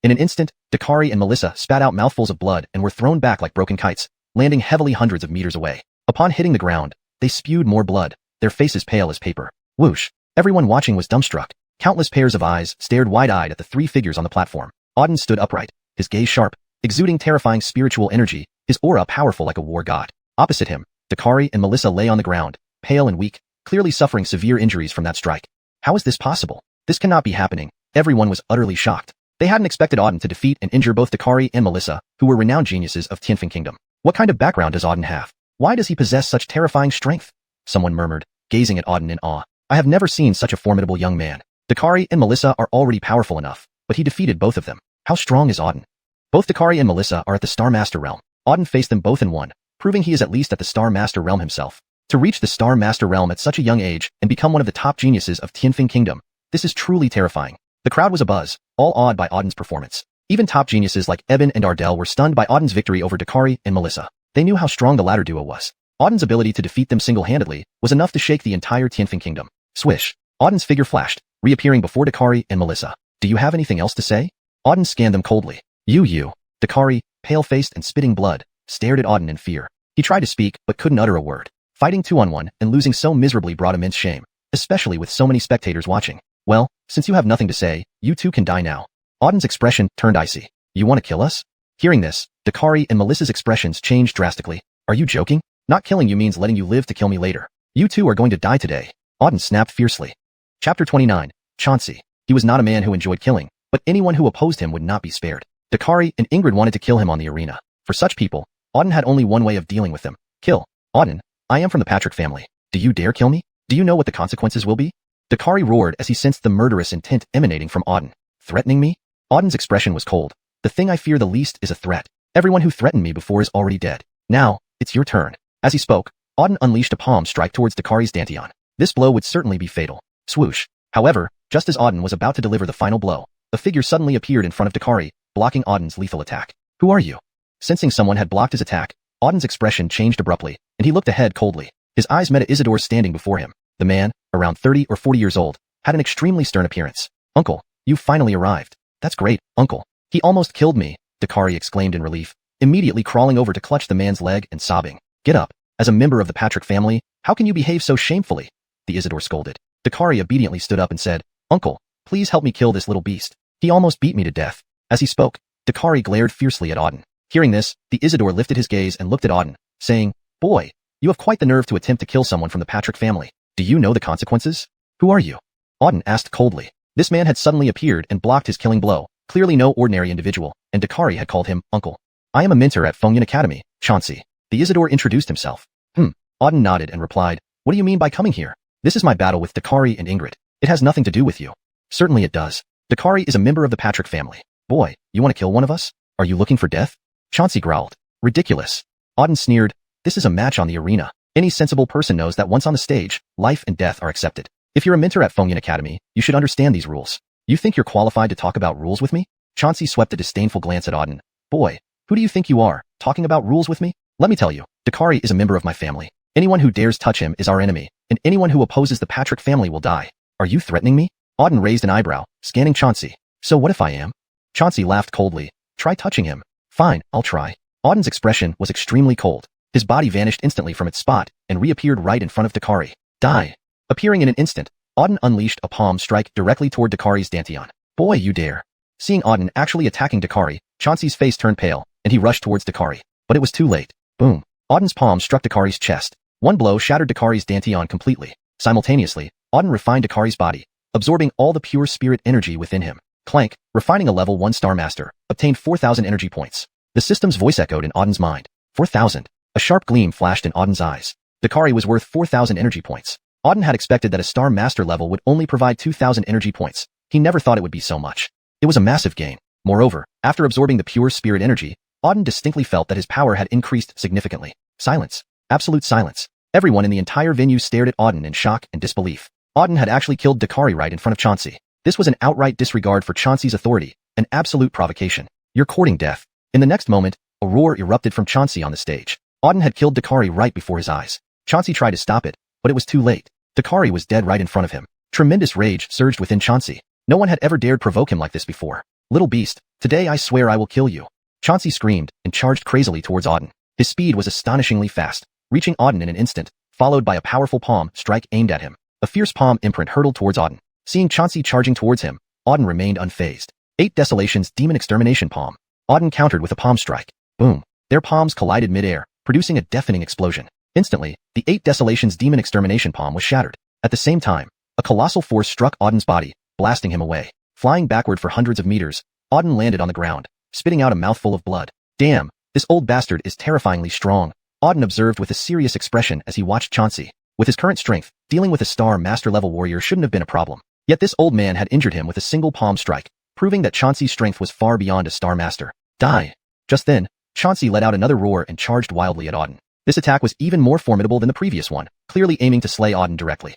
In an instant, Dakari and Melissa spat out mouthfuls of blood and were thrown back like broken kites, landing heavily hundreds of meters away. Upon hitting the ground, they spewed more blood, their faces pale as paper. Whoosh! Everyone watching was dumbstruck. Countless pairs of eyes stared wide-eyed at the three figures on the platform. Auden stood upright, his gaze sharp, exuding terrifying spiritual energy, his aura powerful like a war god. Opposite him, Dakari and Melissa lay on the ground, pale and weak, clearly suffering severe injuries from that strike. How is this possible? This cannot be happening. Everyone was utterly shocked. They hadn't expected Auden to defeat and injure both Dakari and Melissa, who were renowned geniuses of Tianfeng Kingdom. What kind of background does Auden have? Why does he possess such terrifying strength? Someone murmured, gazing at Auden in awe. I have never seen such a formidable young man. Dakari and Melissa are already powerful enough, but he defeated both of them. How strong is Auden? Both Dakari and Melissa are at the Star Master realm. Auden faced them both in one, proving he is at least at the Star Master realm himself. To reach the Star Master realm at such a young age and become one of the top geniuses of Tianfeng Kingdom, this is truly terrifying. The crowd was abuzz, all awed by Auden's performance. Even top geniuses like Eben and Ardell were stunned by Auden's victory over Dakari and Melissa. They knew how strong the latter duo was. Auden's ability to defeat them single-handedly was enough to shake the entire Tianfeng Kingdom. Swish! Auden's figure flashed, reappearing before Dakari and Melissa. Do you have anything else to say? Auden scanned them coldly. You. Dakari, pale-faced and spitting blood, stared at Auden in fear. He tried to speak, but couldn't utter a word. Fighting 2-on-1 and losing so miserably brought immense shame, especially with so many spectators watching. Well, since you have nothing to say, you two can die now. Auden's expression turned icy. You want to kill us? Hearing this, Dakari and Melissa's expressions changed drastically. Are you joking? Not killing you means letting you live to kill me later. You two are going to die today. Auden snapped fiercely. Chapter 29. Chauncey. He was not a man who enjoyed killing, but anyone who opposed him would not be spared. Dakari and Ingrid wanted to kill him on the arena. For such people, Auden had only one way of dealing with them. Kill. Auden, I am from the Patrick family. Do you dare kill me? Do you know what the consequences will be? Dakari roared as he sensed the murderous intent emanating from Auden. Threatening me? Auden's expression was cold. The thing I fear the least is a threat. Everyone who threatened me before is already dead. Now, it's your turn. As he spoke, Auden unleashed a palm strike towards Dakari's dantian. This blow would certainly be fatal. Swoosh. However, just as Auden was about to deliver the final blow, a figure suddenly appeared in front of Dakari, blocking Auden's lethal attack. Who are you? Sensing someone had blocked his attack, Auden's expression changed abruptly, and he looked ahead coldly. His eyes met Isidore standing before him. The man, around 30 or 40 years old, had an extremely stern appearance. Uncle, you've finally arrived. That's great, Uncle. He almost killed me, Dakari exclaimed in relief, immediately crawling over to clutch the man's leg and sobbing. Get up. As a member of the Patrick family, how can you behave so shamefully? The Isidore scolded. Dakari obediently stood up and said, Uncle, please help me kill this little beast. He almost beat me to death. As he spoke, Dakari glared fiercely at Auden. Hearing this, the Isidore lifted his gaze and looked at Auden, saying, Boy, you have quite the nerve to attempt to kill someone from the Patrick family. Do you know the consequences? Who are you? Auden asked coldly. This man had suddenly appeared and blocked his killing blow, clearly no ordinary individual, and Dakari had called him Uncle. I am a mentor at Xuanhuan Academy, Chauncey. The Isidore introduced himself. Auden nodded and replied, What do you mean by coming here? This is my battle with Dakari and Ingrid. It has nothing to do with you. Certainly it does. Dakari is a member of the Patrick family. Boy, you want to kill one of us? Are you looking for death? Chauncey growled. Ridiculous. Auden sneered. This is a match on the arena. Any sensible person knows that once on the stage, life and death are accepted. If you're a mentor at Xuanhuan Academy, you should understand these rules. You think you're qualified to talk about rules with me? Chauncey swept a disdainful glance at Auden. Boy, who do you think you are, talking about rules with me? Let me tell you, Dakari is a member of my family. Anyone who dares touch him is our enemy, and anyone who opposes the Patrick family will die. Are you threatening me? Auden raised an eyebrow, scanning Chauncey. So what if I am? Chauncey laughed coldly. Try touching him. Fine, I'll try. Auden's expression was extremely cold. His body vanished instantly from its spot and reappeared right in front of Dakari. Die. Appearing in an instant, Auden unleashed a palm strike directly toward Dakari's dantian. Boy, you dare. Seeing Auden actually attacking Dakari, Chauncey's face turned pale, and he rushed towards Dakari. But it was too late. Boom. Auden's palm struck Dakari's chest. One blow shattered Dakari's dantian completely. Simultaneously, Auden refined Dakari's body, absorbing all the pure spirit energy within him. Clank, refining a level 1 Star Master, obtained 4,000 energy points. The system's voice echoed in Auden's mind. 4,000. A sharp gleam flashed in Auden's eyes. Dakari was worth 4,000 energy points. Auden had expected that a Star Master level would only provide 2,000 energy points. He never thought it would be so much. It was a massive gain. Moreover, after absorbing the pure spirit energy, Auden distinctly felt that his power had increased significantly. Silence. Absolute silence. Everyone in the entire venue stared at Auden in shock and disbelief. Auden had actually killed Dakari right in front of Chauncey. This was an outright disregard for Chauncey's authority, an absolute provocation. You're courting death. In the next moment, a roar erupted from Chauncey on the stage. Auden had killed Dakari right before his eyes. Chauncey tried to stop it, but it was too late. Dakari was dead right in front of him. Tremendous rage surged within Chauncey. No one had ever dared provoke him like this before. Little beast, today I swear I will kill you. Chauncey screamed and charged crazily towards Auden. His speed was astonishingly fast, reaching Auden in an instant, followed by a powerful palm strike aimed at him. A fierce palm imprint hurtled towards Auden. Seeing Chauncey charging towards him, Auden remained unfazed. 8 Desolation's Demon Extermination Palm. Auden countered with a palm strike. Boom. Their palms collided mid-air, producing a deafening explosion. Instantly, the 8 Desolation's Demon Extermination Palm was shattered. At the same time, a colossal force struck Auden's body, blasting him away. Flying backward for hundreds of meters, Auden landed on the ground, spitting out a mouthful of blood. Damn, this old bastard is terrifyingly strong, Auden observed with a serious expression as he watched Chauncey. With his current strength, dealing with a Star Master level warrior shouldn't have been a problem. Yet this old man had injured him with a single palm strike, proving that Chauncey's strength was far beyond a Star Master. Die. Just then, Chauncey let out another roar and charged wildly at Auden. This attack was even more formidable than the previous one, clearly aiming to slay Auden directly.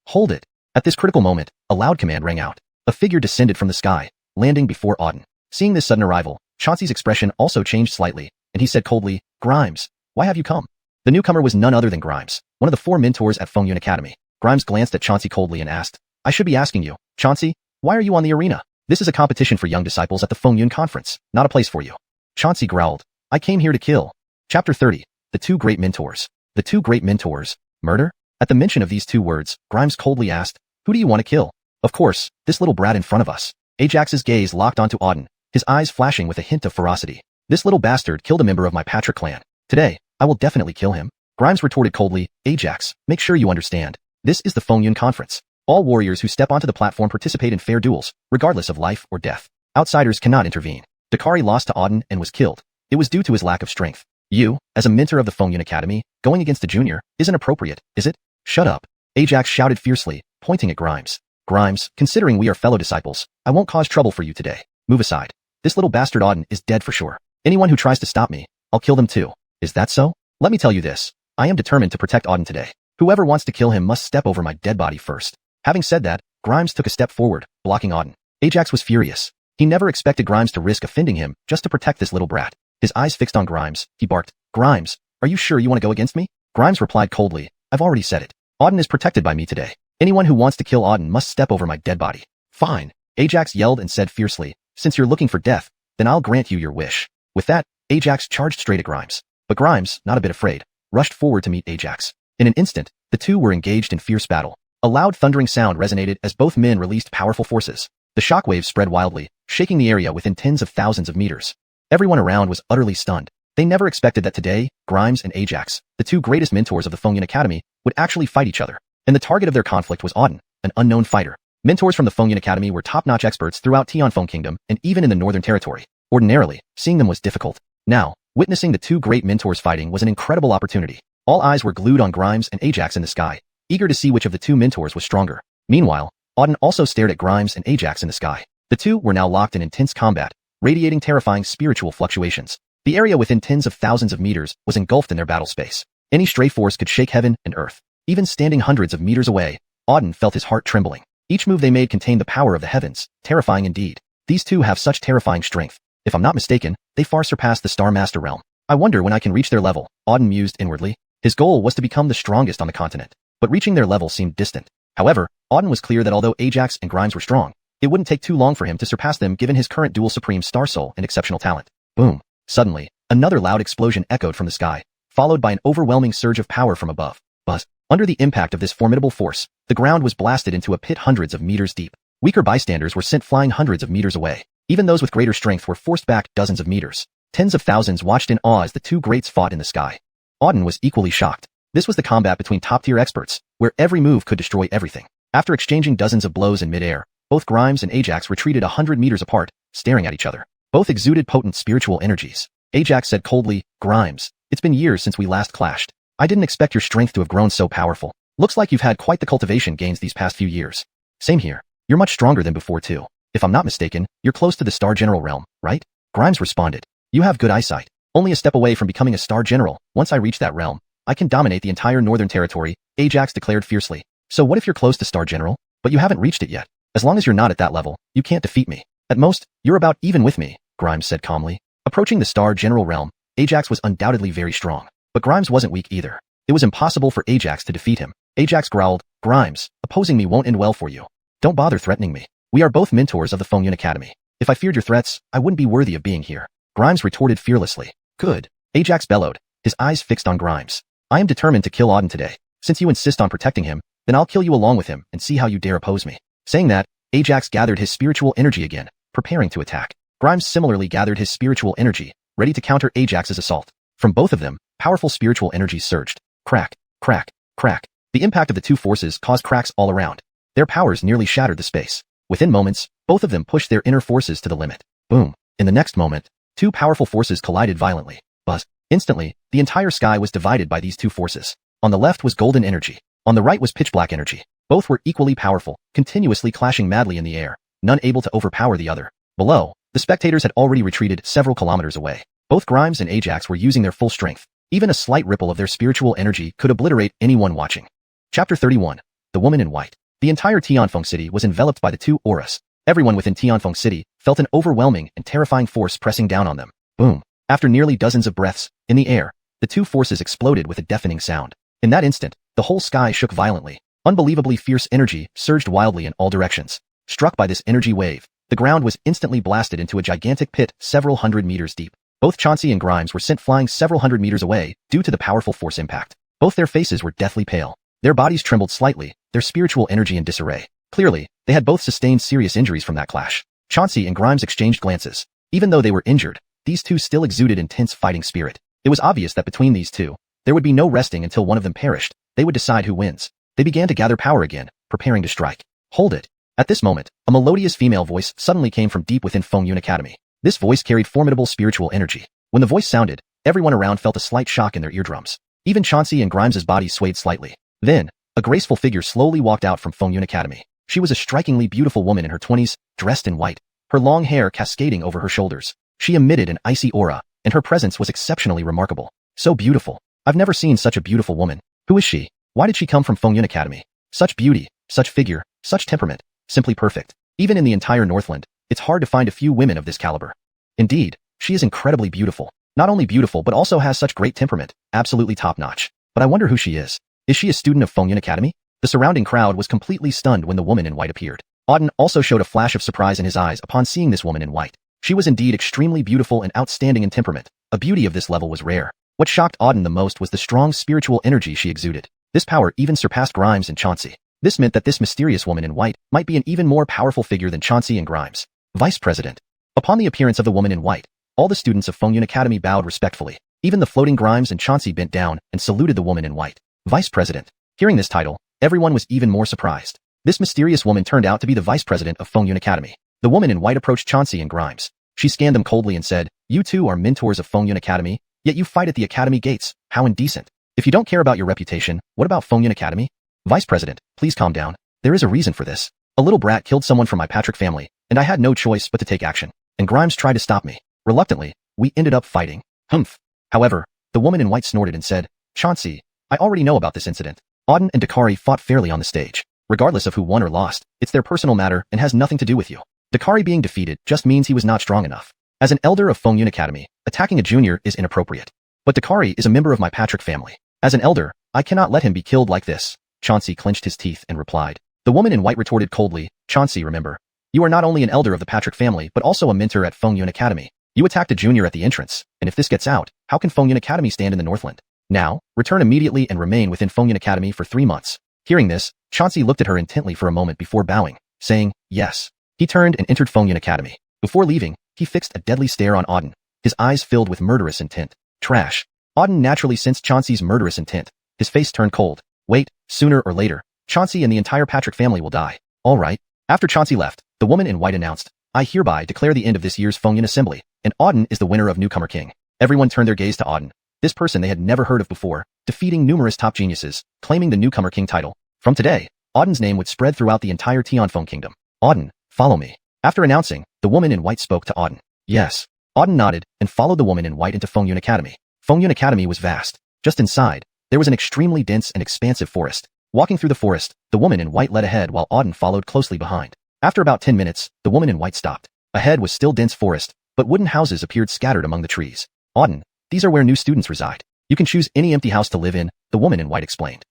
Hold it. At this critical moment, a loud command rang out. A figure descended from the sky, landing before Auden. Seeing this sudden arrival, Chauncey's expression also changed slightly, and he said coldly, Grimes, why have you come? The newcomer was none other than Grimes, one of the 4 mentors at Fengyun Academy. Grimes glanced at Chauncey coldly and asked, I should be asking you, Chauncey, why are you on the arena? This is a competition for young disciples at the Fengyun conference, not a place for you. Chauncey growled, I came here to kill. Chapter 30. The 2 Great Mentors. The 2 Great Mentors. Murder? At the mention of these 2 words, Grimes coldly asked, who do you want to kill? Of course, this little brat in front of us. Ajax's gaze locked onto Auden, his eyes flashing with a hint of ferocity. This little bastard killed a member of my Patrick clan. Today, I will definitely kill him. Grimes retorted coldly, Ajax, make sure you understand. This is the Fengyun conference. All warriors who step onto the platform participate in fair duels, regardless of life or death. Outsiders cannot intervene. Dakari lost to Auden and was killed. It was due to his lack of strength. You, as a mentor of the Fengyun Academy, going against a junior, isn't appropriate, is it? Shut up. Ajax shouted fiercely, pointing at Grimes. Grimes, considering we are fellow disciples, I won't cause trouble for you today. Move aside. This little bastard Auden is dead for sure. Anyone who tries to stop me, I'll kill them too. Is that so? Let me tell you this. I am determined to protect Auden today. Whoever wants to kill him must step over my dead body first. Having said that, Grimes took a step forward, blocking Auden. Ajax was furious. He never expected Grimes to risk offending him just to protect this little brat. His eyes fixed on Grimes, he barked, Grimes, are you sure you want to go against me? Grimes replied coldly, I've already said it. Auden is protected by me today. Anyone who wants to kill Auden must step over my dead body. Fine. Ajax yelled and said fiercely, since you're looking for death, then I'll grant you your wish. With that, Ajax charged straight at Grimes. But Grimes, not a bit afraid, rushed forward to meet Ajax. In an instant, the two were engaged in fierce battle. A loud thundering sound resonated as both men released powerful forces. The shockwaves spread wildly, shaking the area within tens of thousands of meters. Everyone around was utterly stunned. They never expected that today, Grimes and Ajax, the 2 greatest mentors of the Fengyun Academy, would actually fight each other. And the target of their conflict was Auden, an unknown fighter. Mentors from the Fengyun Academy were top-notch experts throughout Tianfeng Kingdom and even in the Northern Territory. Ordinarily, seeing them was difficult. Now, witnessing the 2 great mentors fighting was an incredible opportunity. All eyes were glued on Grimes and Ajax in the sky, eager to see which of the 2 mentors was stronger. Meanwhile, Auden also stared at Grimes and Ajax in the sky. The 2 were now locked in intense combat, radiating terrifying spiritual fluctuations. The area within tens of thousands of meters was engulfed in their battle space. Any stray force could shake heaven and earth. Even standing hundreds of meters away, Auden felt his heart trembling. Each move they made contained the power of the heavens, terrifying indeed. These two have such terrifying strength. If I'm not mistaken, they far surpass the Star Master realm. I wonder when I can reach their level, Auden mused inwardly. His goal was to become the strongest on the continent, but reaching their level seemed distant. However, Auden was clear that although Ajax and Grimes were strong, it wouldn't take too long for him to surpass them given his current dual Supreme Star Soul and exceptional talent. Boom. Suddenly, another loud explosion echoed from the sky, followed by an overwhelming surge of power from above. Buzz. Under the impact of this formidable force, the ground was blasted into a pit hundreds of meters deep. Weaker bystanders were sent flying hundreds of meters away. Even those with greater strength were forced back dozens of meters. Tens of thousands watched in awe as the two greats fought in the sky. Auden was equally shocked. This was the combat between top-tier experts, where every move could destroy everything. After exchanging dozens of blows in mid-air, both Grimes and Ajax retreated 100 meters apart, staring at each other. Both exuded potent spiritual energies. Ajax said coldly, "Grimes, it's been years since we last clashed. I didn't expect your strength to have grown so powerful. Looks like you've had quite the cultivation gains these past few years." "Same here. You're much stronger than before too. If I'm not mistaken, you're close to the Star General realm, right?" Grimes responded. "You have good eyesight. Only a step away from becoming a Star General. Once I reach that realm, I can dominate the entire Northern Territory," Ajax declared fiercely. "So what if you're close to Star General, but you haven't reached it yet? As long as you're not at that level, you can't defeat me. At most, you're about even with me," Grimes said calmly. Approaching the Star General realm, Ajax was undoubtedly very strong, but Grimes wasn't weak either. It was impossible for Ajax to defeat him. Ajax growled, "Grimes, opposing me won't end well for you. Don't bother threatening me. We are both mentors of the xuanhuan Academy. If I feared your threats, I wouldn't be worthy of being here." Grimes retorted fearlessly. "Good," Ajax bellowed, his eyes fixed on Grimes. "I am determined to kill Auden today. Since you insist on protecting him, then I'll kill you along with him and see how you dare oppose me." Saying that, Ajax gathered his spiritual energy again, preparing to attack. Grimes similarly gathered his spiritual energy, ready to counter Ajax's assault. From both of them, powerful spiritual energies surged. Crack, crack, crack. The impact of the two forces caused cracks all around. Their powers nearly shattered the space. Within moments, both of them pushed their inner forces to the limit. Boom. In the next moment, two powerful forces collided violently. Buzz. Instantly, the entire sky was divided by these two forces. On the left was golden energy. On the right was pitch black energy. Both were equally powerful, continuously clashing madly in the air, none able to overpower the other. Below, the spectators had already retreated several kilometers away. Both Grimes and Ajax were using their full strength. Even a slight ripple of their spiritual energy could obliterate anyone watching. Chapter 31. The Woman in White. The entire Tianfeng city was enveloped by the two auras. Everyone within Tianfeng city felt an overwhelming and terrifying force pressing down on them. Boom. After nearly dozens of breaths, in the air, the two forces exploded with a deafening sound. In that instant, the whole sky shook violently. Unbelievably fierce energy surged wildly in all directions. Struck by this energy wave, the ground was instantly blasted into a gigantic pit several hundred meters deep. Both Chauncey and Grimes were sent flying several hundred meters away due to the powerful force impact. Both their faces were deathly pale. Their bodies trembled slightly, their spiritual energy in disarray. Clearly, they had both sustained serious injuries from that clash. Chauncey and Grimes exchanged glances. Even though they were injured, these two still exuded intense fighting spirit. It was obvious that between these two, there would be no resting until one of them perished. They would decide who wins. They began to gather power again, preparing to strike. Hold it. At this moment, a melodious female voice suddenly came from deep within xuanhuan Academy. This voice carried formidable spiritual energy. When the voice sounded, everyone around felt a slight shock in their eardrums. Even Chauncey and Grimes's body swayed slightly. Then, a graceful figure slowly walked out from xuanhuan Academy. She was a strikingly beautiful woman in her 20s, dressed in white, her long hair cascading over her shoulders. She emitted an icy aura, and her presence was exceptionally remarkable. So beautiful. I've never seen such a beautiful woman. Who is she? Why did she come from xuanhuan Academy? Such beauty, such figure, such temperament. Simply perfect. Even in the entire Northland, it's hard to find a few women of this caliber. Indeed, she is incredibly beautiful. Not only beautiful but also has such great temperament, absolutely top-notch. But I wonder who she is. Is she a student of xuanhuan Academy? The surrounding crowd was completely stunned when the woman in white appeared. Auden also showed a flash of surprise in his eyes upon seeing this woman in white. She was indeed extremely beautiful and outstanding in temperament. A beauty of this level was rare. What shocked Auden the most was the strong spiritual energy she exuded. This power even surpassed Grimes and Chauncey. This meant that this mysterious woman in white might be an even more powerful figure than Chauncey and Grimes. Vice President. Upon the appearance of the woman in white, all the students of xuanhuan Academy bowed respectfully. Even the floating Grimes and Chauncey bent down and saluted the woman in white. Vice President. Hearing this title, everyone was even more surprised. This mysterious woman turned out to be the Vice President of xuanhuan Academy. The woman in white approached Chauncey and Grimes. She scanned them coldly and said, "You two are mentors of xuanhuan Academy, yet you fight at the Academy gates. How indecent. If you don't care about your reputation, what about xuanhuan Academy?" "Vice President, please calm down. There is a reason for this. A little brat killed someone from my Patrick family, and I had no choice but to take action. And Grimes tried to stop me. Reluctantly, we ended up fighting." "Humph." However, the woman in white snorted and said, "Chauncey, I already know about this incident. Auden and Dakari fought fairly on the stage. Regardless of who won or lost, it's their personal matter and has nothing to do with you. Dakari being defeated just means he was not strong enough. As an elder of Fengyun Academy, attacking a junior is inappropriate. But Dakari is a member of my Patrick family. As an elder, I cannot let him be killed like this. Chauncey clenched his teeth and replied. The woman in white retorted coldly, Chauncey, remember. You are not only an elder of the Patrick family but also a mentor at Fengyun Academy. You attacked a junior at the entrance, and if this gets out, how can Fengyun Academy stand in the Northland? Now, return immediately and remain within Fengyun Academy for 3 months. Hearing this, Chauncey looked at her intently for a moment before bowing, saying, yes. He turned and entered Fengyun Academy. Before leaving, he fixed a deadly stare on Auden, his eyes filled with murderous intent. Trash. Auden naturally sensed Chauncey's murderous intent. His face turned cold. Wait, sooner or later, Chauncey and the entire Patrick family will die. All right. After Chauncey left, the woman in white announced, I hereby declare the end of this year's Fengyun Assembly, and Auden is the winner of Newcomer King. Everyone turned their gaze to Auden, this person they had never heard of before, defeating numerous top geniuses, claiming the Newcomer King title. From today, Auden's name would spread throughout the entire Tianfeng Kingdom. Auden, follow me. After announcing, the woman in white spoke to Auden. Yes. Auden nodded and followed the woman in white into Fengyun Academy. Fengyun Academy was vast. Just inside, there was an extremely dense and expansive forest. Walking through the forest, the woman in white led ahead while Auden followed closely behind. After about 10 minutes, the woman in white stopped. Ahead was still dense forest, but wooden houses appeared scattered among the trees. Auden, these are where new students reside. You can choose any empty house to live in, the woman in white explained.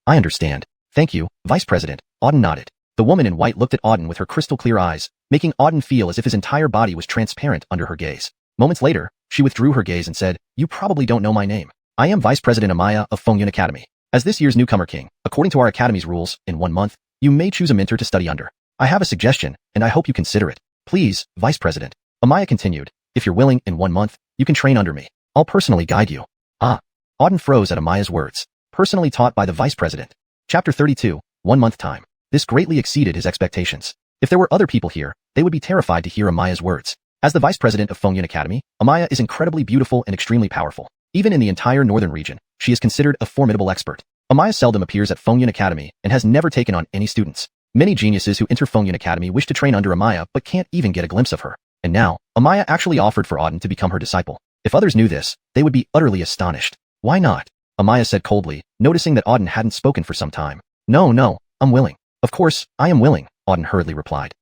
I understand. Thank you, Vice President. Auden nodded. The woman in white looked at Auden with her crystal clear eyes, making Auden feel as if his entire body was transparent under her gaze. Moments later, she withdrew her gaze and said, you probably don't know my name. I am Vice President Amaya of Fengyun Academy. As this year's Newcomer King, according to our Academy's rules, in 1 month, you may choose a mentor to study under. I have a suggestion, and I hope you consider it. Please, Vice President. Amaya continued, if you're willing, in 1 month, you can train under me. I'll personally guide you. Ah. Auden froze at Amaya's words. Personally taught by the Vice President. Chapter 32, 1 month time. This greatly exceeded his expectations. If there were other people here, they would be terrified to hear Amaya's words. As the Vice President of Fengyun Academy, Amaya is incredibly beautiful and extremely powerful. Even in the entire northern region, she is considered a formidable expert. Amaya seldom appears at Fengyun Academy and has never taken on any students. Many geniuses who enter Fengyun Academy wish to train under Amaya but can't even get a glimpse of her. And now, Amaya actually offered for Auden to become her disciple. If others knew this, they would be utterly astonished. Why not? Amaya said coldly, noticing that Auden hadn't spoken for some time. No, I'm willing. Of course, I am willing, Auden hurriedly replied.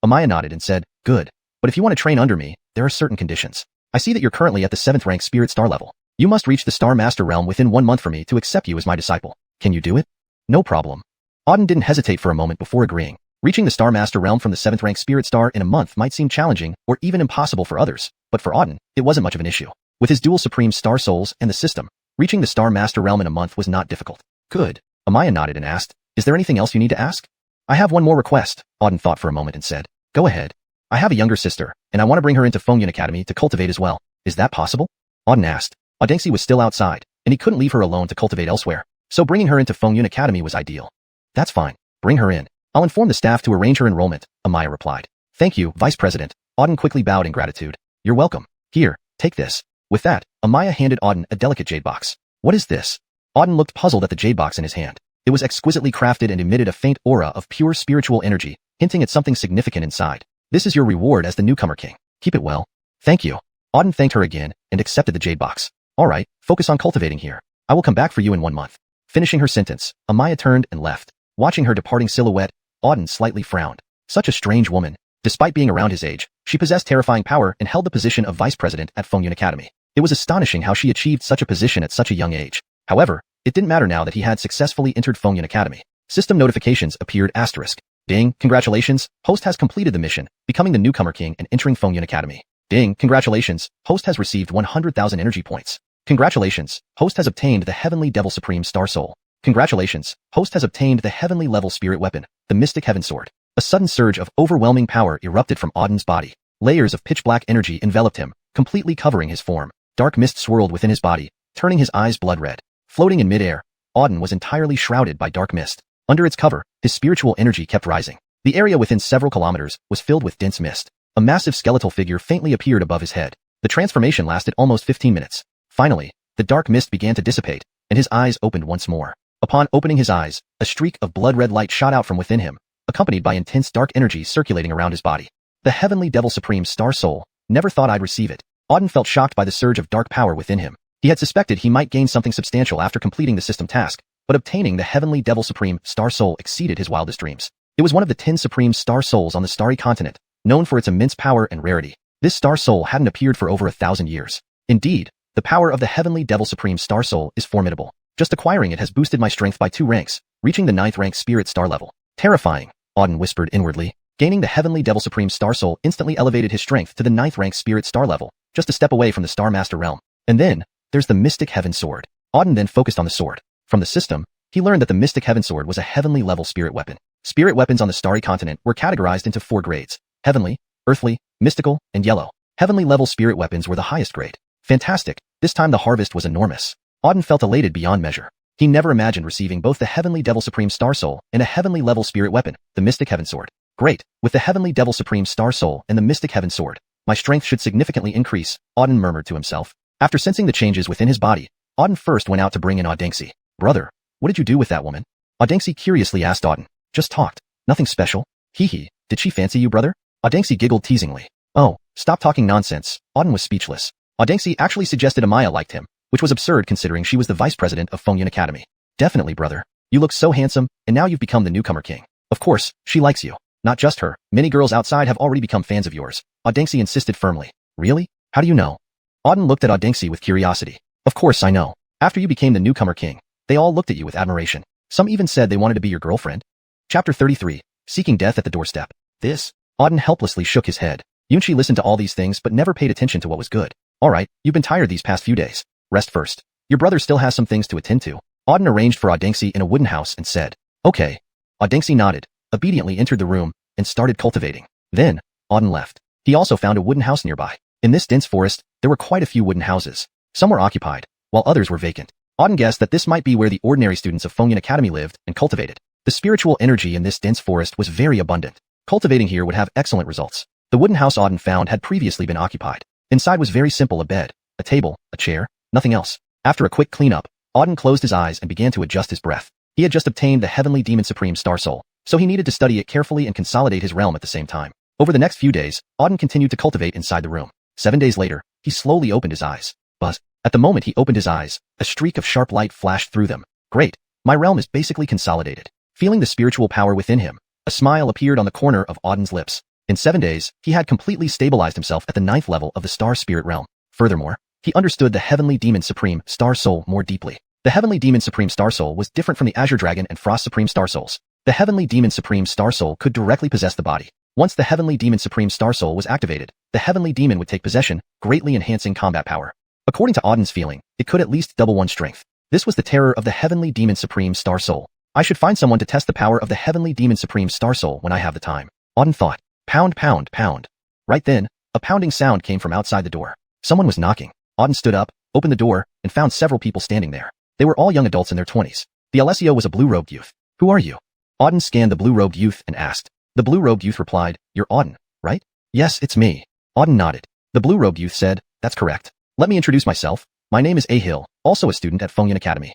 Amaya nodded and said, good. But if you want to train under me, there are certain conditions. I see that you're currently at the 7th rank Spirit Star level. You must reach the Star Master realm within 1 month for me to accept you as my disciple. Can you do it? No problem. Auden didn't hesitate for a moment before agreeing. Reaching the Star Master realm from the 7th rank Spirit Star in a month might seem challenging or even impossible for others, but for Auden, it wasn't much of an issue. With his dual Supreme Star Souls and the system, reaching the Star Master realm in a month was not difficult. Good. Amaya nodded and asked, is there anything else you need to ask? I have one more request, Auden thought for a moment and said, go ahead. I have a younger sister, and I want to bring her into Fengyun Academy to cultivate as well. Is that possible? Auden asked. Audengxi was still outside, and he couldn't leave her alone to cultivate elsewhere, so bringing her into Fengyun Academy was ideal. That's fine. Bring her in. I'll inform the staff to arrange her enrollment, Amaya replied. Thank you, Vice President. Auden quickly bowed in gratitude. You're welcome. Here, take this. With that, Amaya handed Auden a delicate jade box. What is this? Auden looked puzzled at the jade box in his hand. It was exquisitely crafted and emitted a faint aura of pure spiritual energy, hinting at something significant inside. This is your reward as the Newcomer King. Keep it well. Thank you. Auden thanked her again and accepted the jade box. All right, focus on cultivating here. I will come back for you in 1 month. Finishing her sentence, Amaya turned and left. Watching her departing silhouette, Auden slightly frowned. Such a strange woman. Despite being around his age, she possessed terrifying power and held the position of vice president at Fengyun Academy. It was astonishing how she achieved such a position at such a young age. However, it didn't matter now that he had successfully entered Fengyun Academy. System notifications appeared asterisk. Ding, congratulations, host has completed the mission, becoming the Newcomer King and entering Fengyun Academy. Ding, congratulations, host has received 100,000 energy points. Congratulations, host has obtained the Heavenly Devil Supreme Star Soul. Congratulations, host has obtained the Heavenly Level Spirit Weapon, the Mystic Heaven Sword. A sudden surge of overwhelming power erupted from Auden's body. Layers of pitch-black energy enveloped him, completely covering his form. Dark mist swirled within his body, turning his eyes blood-red. Floating in midair, Auden was entirely shrouded by dark mist. Under its cover, his spiritual energy kept rising. The area within several kilometers was filled with dense mist. A massive skeletal figure faintly appeared above his head. The transformation lasted almost 15 minutes. Finally, the dark mist began to dissipate, and his eyes opened once more. Upon opening his eyes, a streak of blood-red light shot out from within him, accompanied by intense dark energy circulating around his body. The Heavenly Devil Supreme Star Soul. Never thought I'd receive it. Auden felt shocked by the surge of dark power within him. He had suspected he might gain something substantial after completing the system task, but obtaining the heavenly Devil Supreme Star Soul exceeded his wildest dreams. It was one of the 10 Supreme Star Souls on the Starry Continent, known for its immense power and rarity. This Star Soul hadn't appeared for over 1,000 years. Indeed, the power of the heavenly Devil Supreme Star Soul is formidable. Just acquiring it has boosted my strength by 2 ranks, reaching the 9th rank Spirit Star level. Terrifying, Auden whispered inwardly. Gaining the heavenly Devil Supreme Star Soul instantly elevated his strength to the 9th rank Spirit Star level, just a step away from the Star Master realm. And then, there's the Mystic Heaven Sword. Auden then focused on the sword. From the system, he learned that the Mystic Heaven Sword was a heavenly level spirit weapon. Spirit weapons on the Starry Continent were categorized into 4 grades: heavenly, earthly, mystical, and yellow. Heavenly level spirit weapons were the highest grade. Fantastic, this time the harvest was enormous. Auden felt elated beyond measure. He never imagined receiving both the heavenly Devil Supreme Star Soul and a heavenly level spirit weapon, the Mystic Heaven Sword. Great, with the heavenly Devil Supreme Star Soul and the Mystic Heaven Sword, my strength should significantly increase, Auden murmured to himself. After sensing the changes within his body, Auden first went out to bring in Audengsi. Brother, what did you do with that woman? Audengsi curiously asked Auden. Just talked. Nothing special. Hee. Did she fancy you, brother? Audengsi giggled teasingly. Oh, stop talking nonsense. Auden was speechless. Audengsi actually suggested Amaya liked him, which was absurd considering she was the vice president of Fengyun Academy. Definitely, brother. You look so handsome, and now you've become the newcomer king. Of course, she likes you. Not just her, many girls outside have already become fans of yours. Audengsi insisted firmly. Really? How do you know? Auden looked at Audengsi with curiosity. Of course I know. After you became the newcomer king, they all looked at you with admiration. Some even said they wanted to be your girlfriend. Chapter 33. Seeking Death at the Doorstep. This? Auden helplessly shook his head. Yunchi listened to all these things but never paid attention to what was good. Alright, you've been tired these past few days. Rest first. Your brother still has some things to attend to. Auden arranged for Audengsi in a wooden house and said, Okay. Audengsi nodded, obediently entered the room, and started cultivating. Then, Auden left. He also found a wooden house nearby. In this dense forest, there were quite a few wooden houses. Some were occupied, while others were vacant. Auden guessed that this might be where the ordinary students of Fengyun Academy lived and cultivated. The spiritual energy in this dense forest was very abundant. Cultivating here would have excellent results. The wooden house Auden found had previously been occupied. Inside was very simple: a bed, a table, a chair, nothing else. After a quick cleanup, Auden closed his eyes and began to adjust his breath. He had just obtained the Heavenly Demon Supreme Star Soul, so he needed to study it carefully and consolidate his realm at the same time. Over the next few days, Auden continued to cultivate inside the room. 7 days later, he slowly opened his eyes. But, at the moment he opened his eyes, a streak of sharp light flashed through them. Great, my realm is basically consolidated. Feeling the spiritual power within him, a smile appeared on the corner of Auden's lips. In 7 days, he had completely stabilized himself at the 9th level of the Star Spirit realm. Furthermore, he understood the Heavenly Demon Supreme Star Soul more deeply. The Heavenly Demon Supreme Star Soul was different from the Azure Dragon and Frost Supreme Star Souls. The Heavenly Demon Supreme Star Soul could directly possess the body. Once the Heavenly Demon Supreme Star Soul was activated, the Heavenly Demon would take possession, greatly enhancing combat power. According to Auden's feeling, it could at least double one's strength. This was the terror of the Heavenly Demon Supreme Star Soul. I should find someone to test the power of the Heavenly Demon Supreme Star Soul when I have the time. Auden thought. Pound, pound, pound. Right then, a pounding sound came from outside the door. Someone was knocking. Auden stood up, opened the door, and found several people standing there. They were all young adults in their 20s. The Alessio was a blue-robed youth. Who are you? Auden scanned the blue-robed youth and asked. The blue-robed youth replied, You're Auden, right? Yes, it's me. Auden nodded. The blue-robed youth said, That's correct. Let me introduce myself. My name is Ahil, also a student at Fengyun Academy.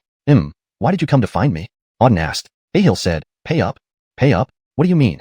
Why did you come to find me? Auden asked. Ahil said, Pay up? Pay up? What do you mean?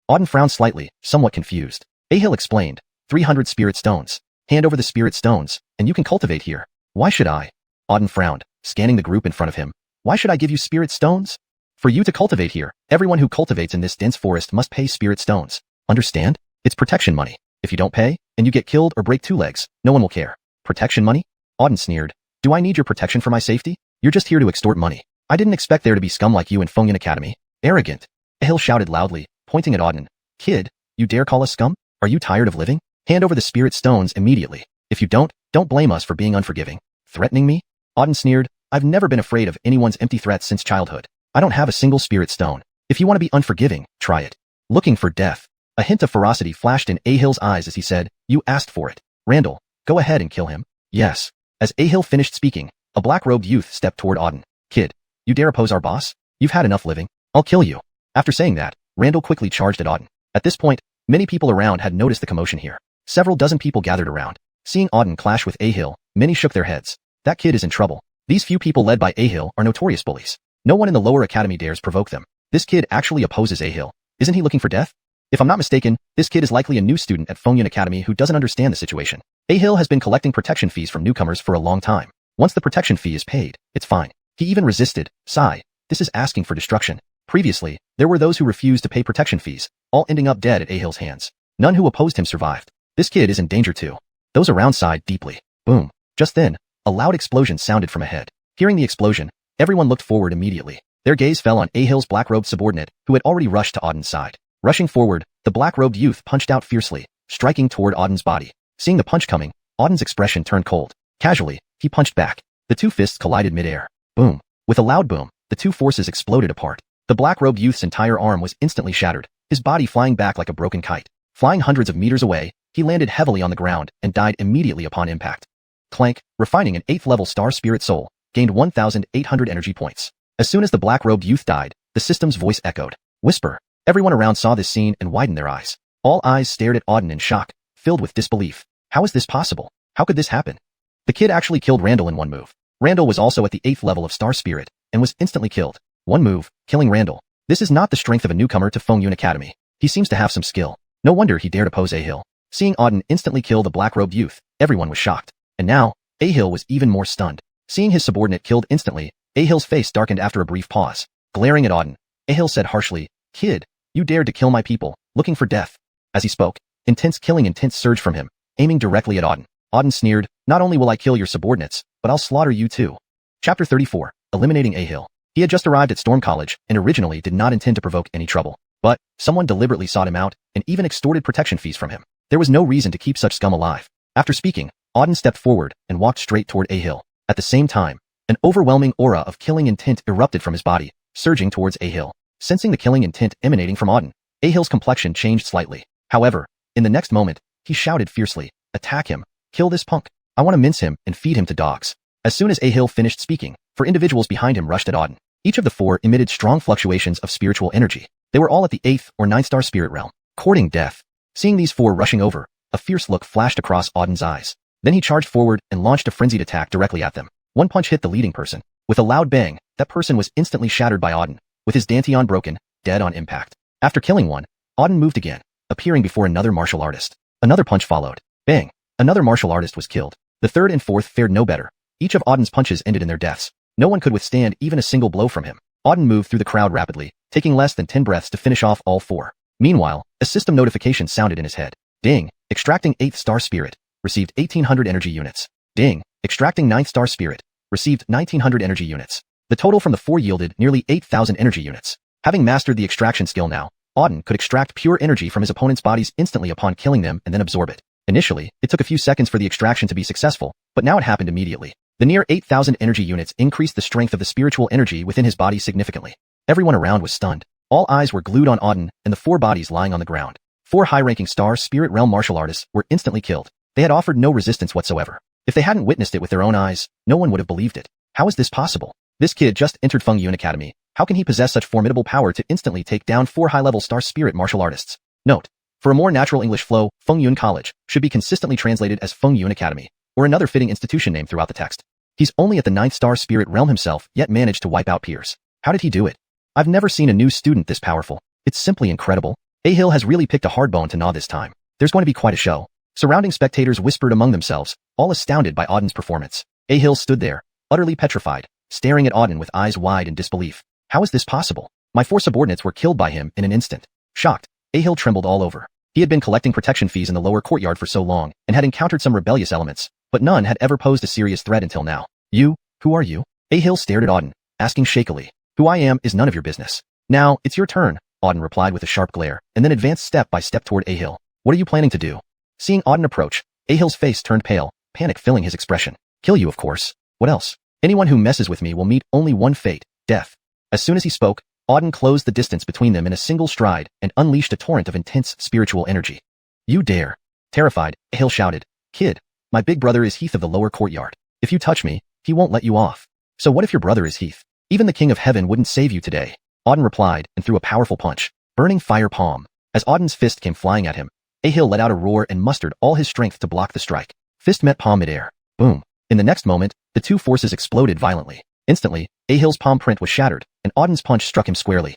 Auden frowned slightly, somewhat confused. Ahil explained, 300 spirit stones. Hand over the spirit stones, and you can cultivate here. Why should I? Auden frowned, scanning the group in front of him. Why should I give you spirit stones? For you to cultivate here, everyone who cultivates in this dense forest must pay spirit stones. Understand? It's protection money. If you don't pay, and you get killed or break 2 legs, no one will care. Protection money? Auden sneered. Do I need your protection for my safety? You're just here to extort money. I didn't expect there to be scum like you in Fengyun Academy. Arrogant. Ahil shouted loudly, pointing at Auden. Kid, you dare call us scum? Are you tired of living? Hand over the spirit stones immediately. If you don't blame us for being unforgiving. Threatening me? Auden sneered. I've never been afraid of anyone's empty threats since childhood. I don't have a single spirit stone. If you want to be unforgiving, try it. Looking for death. A hint of ferocity flashed in Ahil's eyes as he said, You asked for it. Randall, go ahead and kill him. Yes. As Ahil finished speaking, a black-robed youth stepped toward Auden. Kid, you dare oppose our boss? You've had enough living. I'll kill you. After saying that, Randall quickly charged at Auden. At this point, many people around had noticed the commotion here. Several dozen people gathered around. Seeing Auden clash with Ahil, many shook their heads. That kid is in trouble. These few people led by Ahil are notorious bullies. No one in the lower academy dares provoke them. This kid actually opposes Ahil. Isn't he looking for death? If I'm not mistaken, this kid is likely a new student at Fengyun Academy who doesn't understand the situation. Ahil has been collecting protection fees from newcomers for a long time. Once the protection fee is paid, it's fine. He even resisted. Sigh. This is asking for destruction. Previously, there were those who refused to pay protection fees, all ending up dead at Ahil's hands. None who opposed him survived. This kid is in danger too. Those around sighed deeply. Boom. Just then, a loud explosion sounded from ahead. Hearing the explosion, everyone looked forward immediately. Their gaze fell on Ahil's black-robed subordinate, who had already rushed to Auden's side. Rushing forward, the black-robed youth punched out fiercely, striking toward Auden's body. Seeing the punch coming, Auden's expression turned cold. Casually, he punched back. The two fists collided mid-air. Boom. With a loud boom, the two forces exploded apart. The black-robed youth's entire arm was instantly shattered, his body flying back like a broken kite. Flying hundreds of meters away, he landed heavily on the ground and died immediately upon impact. Clank, refining an 8th-level star spirit soul, gained 1,800 energy points. As soon as the black-robed youth died, the system's voice echoed. Whisper. Everyone around saw this scene and widened their eyes. All eyes stared at Auden in shock, filled with disbelief. How is this possible? How could this happen? The kid actually killed Randall in one move. Randall was also at the 8th level of star spirit, and was instantly killed. One move, killing Randall. This is not the strength of a newcomer to Fengyun Academy. He seems to have some skill. No wonder he dared oppose Ahil. Seeing Auden instantly kill the black-robed youth, everyone was shocked. And now, Ahil was even more stunned. Seeing his subordinate killed instantly, Ahil's face darkened after a brief pause. Glaring at Auden, Ahil said harshly, "Kid, you dared to kill my people, looking for death." As he spoke, intense killing intent surged from him, aiming directly at Auden. Auden sneered, "Not only will I kill your subordinates, but I'll slaughter you too." Chapter 34, Eliminating Ahil. He had just arrived at Storm College and originally did not intend to provoke any trouble. But, someone deliberately sought him out and even extorted protection fees from him. There was no reason to keep such scum alive. After speaking, Auden stepped forward and walked straight toward Ahil. At the same time, an overwhelming aura of killing intent erupted from his body, surging towards Ahil. Sensing the killing intent emanating from Auden, Ahil's complexion changed slightly. However, in the next moment, he shouted fiercely, "Attack him! Kill this punk! I want to mince him and feed him to dogs." As soon as Ahil finished speaking, 4 individuals behind him rushed at Auden. Each of the 4 emitted strong fluctuations of spiritual energy. They were all at the 8th or 9th star spirit realm, courting death. Seeing these 4 rushing over, a fierce look flashed across Auden's eyes. Then he charged forward and launched a frenzied attack directly at them. One punch hit the leading person. With a loud bang, that person was instantly shattered by Auden, with his dantian broken, dead on impact. After killing one, Auden moved again, appearing before another martial artist. Another punch followed. Bang! Another martial artist was killed. The 3rd and 4th fared no better. Each of Auden's punches ended in their deaths. No one could withstand even a single blow from him. Auden moved through the crowd rapidly, taking less than 10 breaths to finish off all 4. Meanwhile, a system notification sounded in his head. Ding! Extracting 8th star spirit. Received 1,800 energy units. Ding! Extracting 9th star spirit. Received 1,900 energy units. The total from the 4 yielded nearly 8,000 energy units. Having mastered the extraction skill now, Auden could extract pure energy from his opponent's bodies instantly upon killing them and then absorb it. Initially, it took a few seconds for the extraction to be successful, but now it happened immediately. The near 8,000 energy units increased the strength of the spiritual energy within his body significantly. Everyone around was stunned. All eyes were glued on Auden and the 4 bodies lying on the ground. 4 high-ranking star spirit realm martial artists were instantly killed. They had offered no resistance whatsoever. If they hadn't witnessed it with their own eyes, no one would have believed it. How is this possible? This kid just entered Fengyun Academy. How can he possess such formidable power to instantly take down 4 high-level star spirit martial artists? Note: for a more natural English flow, Fengyun College should be consistently translated as Fengyun Academy, or another fitting institution name throughout the text. He's only at the 9th star spirit realm himself, yet managed to wipe out peers. How did he do it? I've never seen a new student this powerful. It's simply incredible. Ahil has really picked a hard bone to gnaw this time. There's going to be quite a show. Surrounding spectators whispered among themselves, all astounded by Auden's performance. Ahil stood there, utterly petrified, staring at Auden with eyes wide in disbelief. How is this possible? My 4 subordinates were killed by him in an instant. Shocked, Ahil trembled all over. He had been collecting protection fees in the lower courtyard for so long, and had encountered some rebellious elements, but none had ever posed a serious threat until now. "You? Who are you?" Ahil stared at Auden, asking shakily. "Who I am is none of your business. Now, it's your turn," Auden replied with a sharp glare, and then advanced step by step toward Ahil. "What are you planning to do?" Seeing Auden approach, Ahil's face turned pale, panic filling his expression. "Kill you, of course. What else? Anyone who messes with me will meet only one fate, death." As soon as he spoke, Auden closed the distance between them in a single stride and unleashed a torrent of intense spiritual energy. "You dare!" Terrified, Ahil shouted, "Kid, my big brother is Heath of the lower courtyard. If you touch me, he won't let you off." "So what if your brother is Heath? Even the King of Heaven wouldn't save you today," Auden replied and threw a powerful punch. Burning fire palm. As Auden's fist came flying at him, Ahil let out a roar and mustered all his strength to block the strike. Fist met palm midair. Boom. In the next moment, the 2 forces exploded violently. Instantly, Ahil's palm print was shattered, and Auden's punch struck him squarely.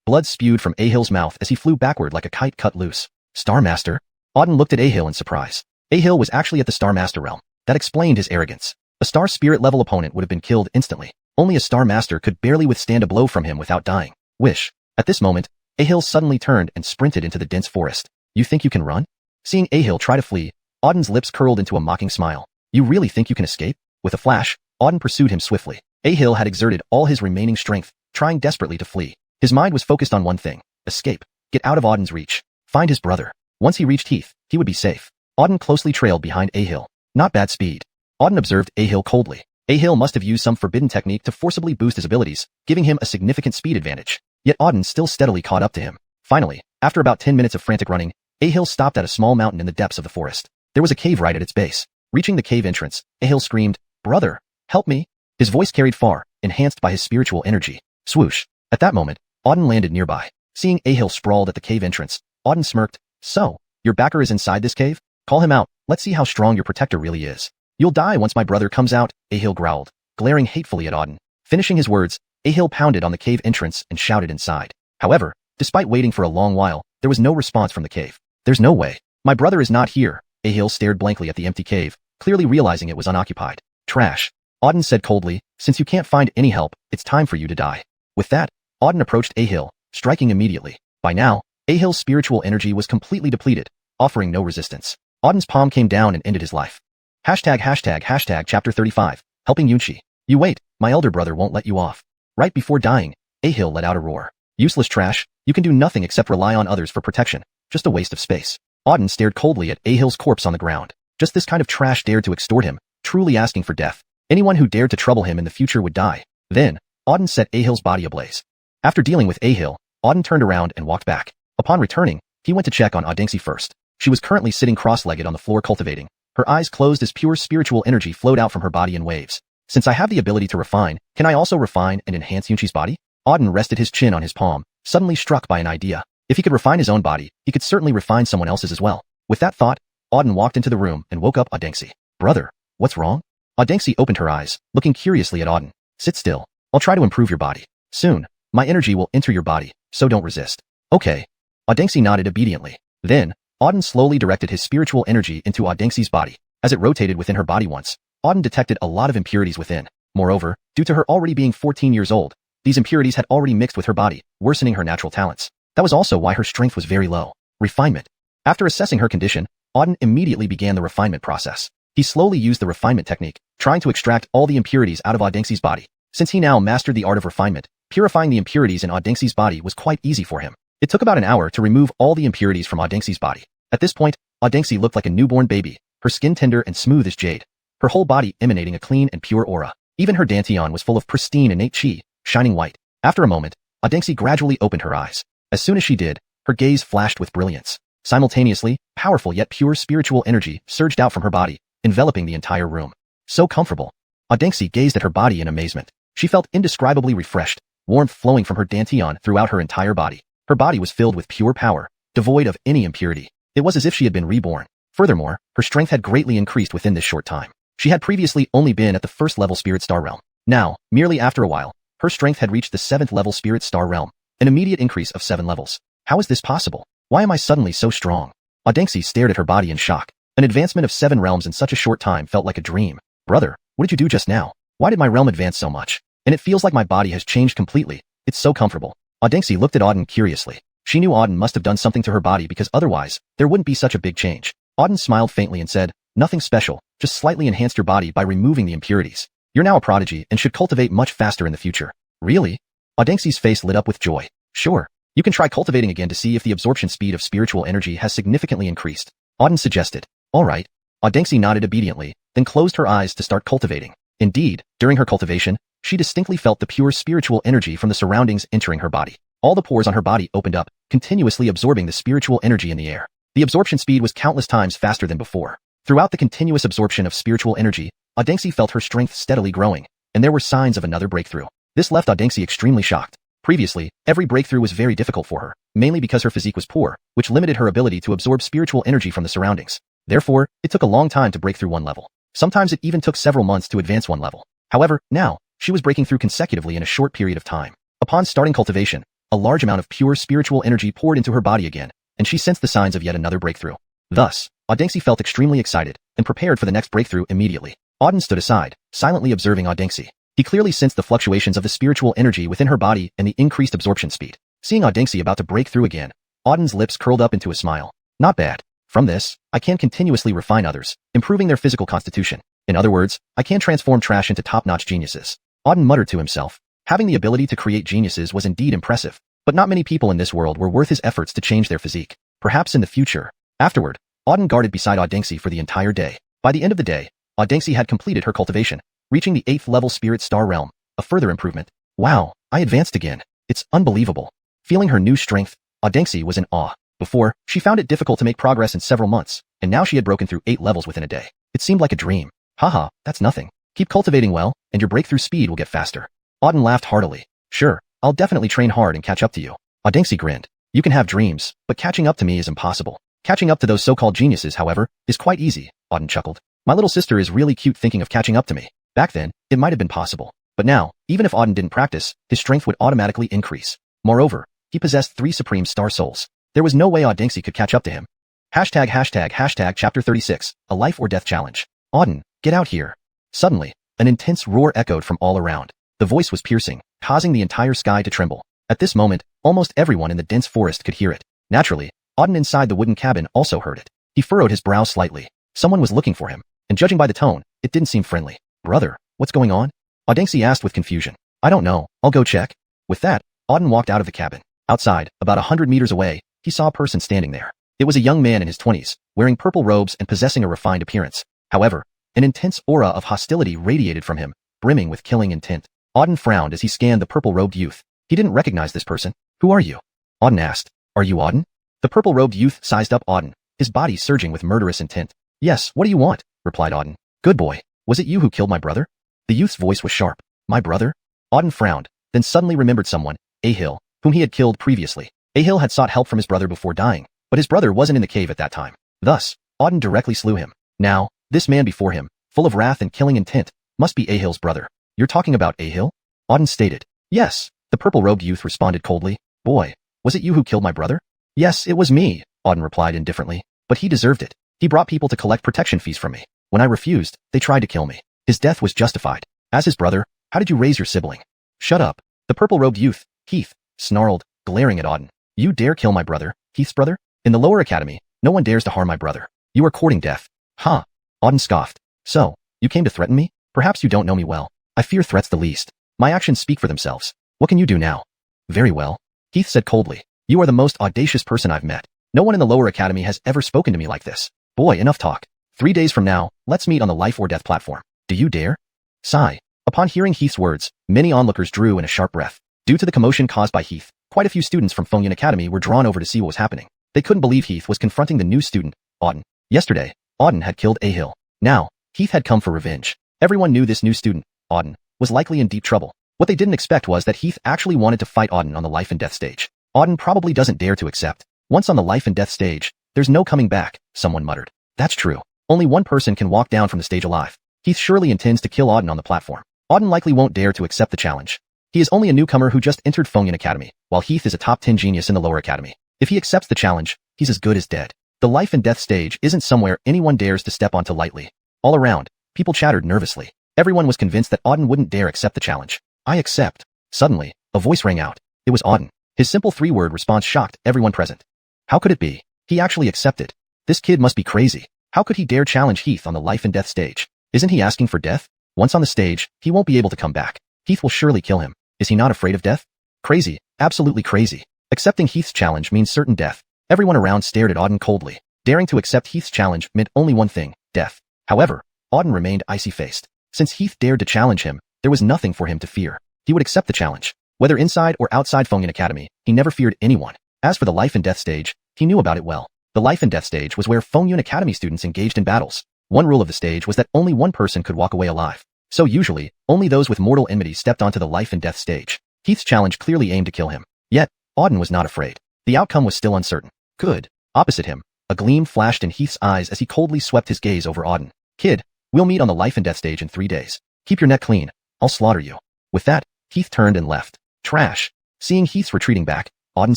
Blood spewed from Ahil's mouth as he flew backward like a kite cut loose. "Star Master?" Auden looked at Ahil in surprise. Ahil was actually at the Star Master realm. That explained his arrogance. A star spirit level opponent would have been killed instantly. Only a Star Master could barely withstand a blow from him without dying. Wish. At this moment, Ahil suddenly turned and sprinted into the dense forest. You think you can run? Seeing Ahil try to flee, Auden's lips curled into a mocking smile. You really think you can escape? With a flash, Auden pursued him swiftly. Ahil had exerted all his remaining strength, trying desperately to flee. His mind was focused on one thing: escape, get out of Auden's reach, find his brother. Once he reached Heath, he would be safe. Auden closely trailed behind Ahil. Not bad speed. Auden observed Ahil coldly. Ahil must have used some forbidden technique to forcibly boost his abilities, giving him a significant speed advantage. Yet Auden still steadily caught up to him. Finally, after about 10 minutes of frantic running, Ahil stopped at a small mountain in the depths of the forest. There was a cave right at its base. Reaching the cave entrance, Ahil screamed, "Brother, help me!" His voice carried far, enhanced by his spiritual energy. Swoosh. At that moment, Auden landed nearby. Seeing Ahil sprawled at the cave entrance, Auden smirked. So, your backer is inside this cave? Call him out, let's see how strong your protector really is. You'll die once my brother comes out, Ahil growled, glaring hatefully at Auden. Finishing his words, Ahil pounded on the cave entrance and shouted inside. However, despite waiting for a long while, there was no response from the cave. There's no way. My brother is not here. Ahil stared blankly at the empty cave, clearly realizing it was unoccupied. Trash. Auden said coldly, since you can't find any help, it's time for you to die. With that, Auden approached Ahil, striking immediately. By now, Ahil's spiritual energy was completely depleted, offering no resistance. Auden's palm came down and ended his life. ##### Chapter 35, Helping Yunchi. You wait, my elder brother won't let you off. Right before dying, Ahil let out a roar. Useless trash, you can do nothing except rely on others for protection. Just a waste of space. Auden stared coldly at Ahil's corpse on the ground. Just this kind of trash dared to extort him, truly asking for death. Anyone who dared to trouble him in the future would die. Then, Auden set Ahil's body ablaze. After dealing with Ahil, Auden turned around and walked back. Upon returning, he went to check on Audengsi first. She was currently sitting cross-legged on the floor cultivating. Her eyes closed as pure spiritual energy flowed out from her body in waves. Since I have the ability to refine, can I also refine and enhance Yunchi's body? Auden rested his chin on his palm, suddenly struck by an idea. If he could refine his own body, he could certainly refine someone else's as well. With that thought, Auden walked into the room and woke up Audengsi. Brother, what's wrong? Audengsi opened her eyes, looking curiously at Auden. Sit still. I'll try to improve your body. Soon, my energy will enter your body, so don't resist. Okay. Audengsi nodded obediently. Then, Auden slowly directed his spiritual energy into Audengsi's body. As it rotated within her body once, Auden detected a lot of impurities within. Moreover, due to her already being 14 years old, these impurities had already mixed with her body, worsening her natural talents. That was also why her strength was very low. Refinement. After assessing her condition, Auden immediately began the refinement process. He slowly used the refinement technique, trying to extract all the impurities out of Audengsi's body. Since he now mastered the art of refinement, purifying the impurities in Audengsi's body was quite easy for him. It took about an hour to remove all the impurities from Audengsi's body. At this point, Audengsi looked like a newborn baby, her skin tender and smooth as jade, her whole body emanating a clean and pure aura. Even her dantian was full of pristine innate chi, shining white. After a moment, Audengsi gradually opened her eyes. As soon as she did, her gaze flashed with brilliance. Simultaneously, powerful yet pure spiritual energy surged out from her body, enveloping the entire room. So comfortable. Audengsi gazed at her body in amazement. She felt indescribably refreshed, warmth flowing from her dantian throughout her entire body. Her body was filled with pure power, devoid of any impurity. It was as if she had been reborn. Furthermore, her strength had greatly increased within this short time. She had previously only been at the first level Spirit Star realm. Now, merely after a while, her strength had reached the 7th level Spirit Star realm, an immediate increase of 7 levels. How is this possible? Why am I suddenly so strong? Audengsi stared at her body in shock. An advancement of 7 realms in such a short time felt like a dream. Brother, what did you do just now? Why did my realm advance so much? And it feels like my body has changed completely. It's so comfortable. Audengsi looked at Auden curiously. She knew Auden must have done something to her body because otherwise, there wouldn't be such a big change. Auden smiled faintly and said, nothing special, just slightly enhanced your body by removing the impurities. You're now a prodigy and should cultivate much faster in the future. Really? Audengsi's face lit up with joy. Sure. You can try cultivating again to see if the absorption speed of spiritual energy has significantly increased. Auden suggested. Alright. Audengsi nodded obediently, then closed her eyes to start cultivating. Indeed, during her cultivation, she distinctly felt the pure spiritual energy from the surroundings entering her body. All the pores on her body opened up, continuously absorbing the spiritual energy in the air. The absorption speed was countless times faster than before. Throughout the continuous absorption of spiritual energy, Audengsi felt her strength steadily growing, and there were signs of another breakthrough. This left Audengsi extremely shocked. Previously, every breakthrough was very difficult for her, mainly because her physique was poor, which limited her ability to absorb spiritual energy from the surroundings. Therefore, it took a long time to break through one level. Sometimes it even took several months to advance one level. However, now, she was breaking through consecutively in a short period of time. Upon starting cultivation, a large amount of pure spiritual energy poured into her body again, and she sensed the signs of yet another breakthrough. Thus, Audengsi felt extremely excited and prepared for the next breakthrough immediately. Auden stood aside, silently observing Audengsi. He clearly sensed the fluctuations of the spiritual energy within her body and the increased absorption speed. Seeing Audengxi about to break through again, Auden's lips curled up into a smile. Not bad. From this, I can continuously refine others, improving their physical constitution. In other words, I can transform trash into top-notch geniuses. Auden muttered to himself. Having the ability to create geniuses was indeed impressive, but not many people in this world were worth his efforts to change their physique. Perhaps in the future. Afterward, Auden guarded beside Audengxi for the entire day. By the end of the day, Audengxi had completed her cultivation, reaching the 8th level Spirit Star Realm, a further improvement. Wow, I advanced again. It's unbelievable. Feeling her new strength, Audengxi was in awe. Before, she found it difficult to make progress in several months, and now she had broken through 8 levels within a day. It seemed like a dream. Haha, that's nothing. Keep cultivating well, and your breakthrough speed will get faster. Auden laughed heartily. Sure, I'll definitely train hard and catch up to you. Audengxi grinned. You can have dreams, but catching up to me is impossible. Catching up to those so-called geniuses, however, is quite easy, Auden chuckled. My little sister is really cute thinking of catching up to me. Back then, it might have been possible. But now, even if Auden didn't practice, his strength would automatically increase. Moreover, he possessed 3 Supreme Star Souls. There was no way Audengxi could catch up to him. ##### Chapter 36, A Life or Death Challenge. Auden, get out here. Suddenly, an intense roar echoed from all around. The voice was piercing, causing the entire sky to tremble. At this moment, almost everyone in the dense forest could hear it. Naturally, Auden inside the wooden cabin also heard it. He furrowed his brow slightly. Someone was looking for him, and judging by the tone, it didn't seem friendly. Brother, what's going on? Audengxi asked with confusion. I don't know, I'll go check. With that, Auden walked out of the cabin. Outside, about 100 meters away, he saw a person standing there. It was a young man in his 20s, wearing purple robes and possessing a refined appearance. However, an intense aura of hostility radiated from him, brimming with killing intent. Auden frowned as he scanned the purple-robed youth. He didn't recognize this person. Who are you? Auden asked. Are you Auden? The purple-robed youth sized up Auden, his body surging with murderous intent. Yes, what do you want? Replied Auden. Good boy. Was it you who killed my brother? The youth's voice was sharp. My brother? Auden frowned, then suddenly remembered someone, Ahil, whom he had killed previously. Ahil had sought help from his brother before dying, but his brother wasn't in the cave at that time. Thus, Auden directly slew him. Now, this man before him, full of wrath and killing intent, must be Ahil's brother. You're talking about Ahil? Auden stated. Yes, the purple-robed youth responded coldly. Boy, was it you who killed my brother? Yes, it was me, Auden replied indifferently. But he deserved it. He brought people to collect protection fees from me. When I refused, they tried to kill me. His death was justified. As his brother, how did you raise your sibling? Shut up. The purple-robed youth, Heath, snarled, glaring at Auden. You dare kill my brother, Heath's brother? In the lower academy, no one dares to harm my brother. You are courting death. Ha! Auden scoffed. So, you came to threaten me? Perhaps you don't know me well. I fear threats the least. My actions speak for themselves. What can you do now? Very well. Heath said coldly. You are the most audacious person I've met. No one in the lower academy has ever spoken to me like this. Boy, enough talk. 3 days from now, let's meet on the life or death platform. Do you dare? Sigh. Upon hearing Heath's words, many onlookers drew in a sharp breath. Due to the commotion caused by Heath, quite a few students from Fengyun Academy were drawn over to see what was happening. They couldn't believe Heath was confronting the new student, Auden. Yesterday, Auden had killed Ahil. Now, Heath had come for revenge. Everyone knew this new student, Auden, was likely in deep trouble. What they didn't expect was that Heath actually wanted to fight Auden on the life and death stage. Auden probably doesn't dare to accept. Once on the life and death stage, there's no coming back, someone muttered. That's true. Only one person can walk down from the stage alive. Heath surely intends to kill Auden on the platform. Auden likely won't dare to accept the challenge. He is only a newcomer who just entered Fengyun Academy, while Heath is a top 10 genius in the lower academy. If he accepts the challenge, he's as good as dead. The life and death stage isn't somewhere anyone dares to step onto lightly. All around, people chattered nervously. Everyone was convinced that Auden wouldn't dare accept the challenge. I accept. Suddenly, a voice rang out. It was Auden. His simple 3-word response shocked everyone present. How could it be? He actually accepted. This kid must be crazy. How could he dare challenge Heath on the life and death stage? Isn't he asking for death? Once on the stage, he won't be able to come back. Heath will surely kill him. Is he not afraid of death? Crazy. Absolutely crazy. Accepting Heath's challenge means certain death. Everyone around stared at Auden coldly. Daring to accept Heath's challenge meant only one thing, death. However, Auden remained icy-faced. Since Heath dared to challenge him, there was nothing for him to fear. He would accept the challenge. Whether inside or outside Fengyun Academy, he never feared anyone. As for the life and death stage, he knew about it well. The life and death stage was where Fengyun Academy students engaged in battles. One rule of the stage was that only one person could walk away alive. So usually, only those with mortal enmity stepped onto the life and death stage. Heath's challenge clearly aimed to kill him. Yet, Auden was not afraid. The outcome was still uncertain. Good. Opposite him, a gleam flashed in Heath's eyes as he coldly swept his gaze over Auden. Kid, we'll meet on the life and death stage in 3 days. Keep your neck clean. I'll slaughter you. With that, Heath turned and left. Trash. Seeing Heath's retreating back, Auden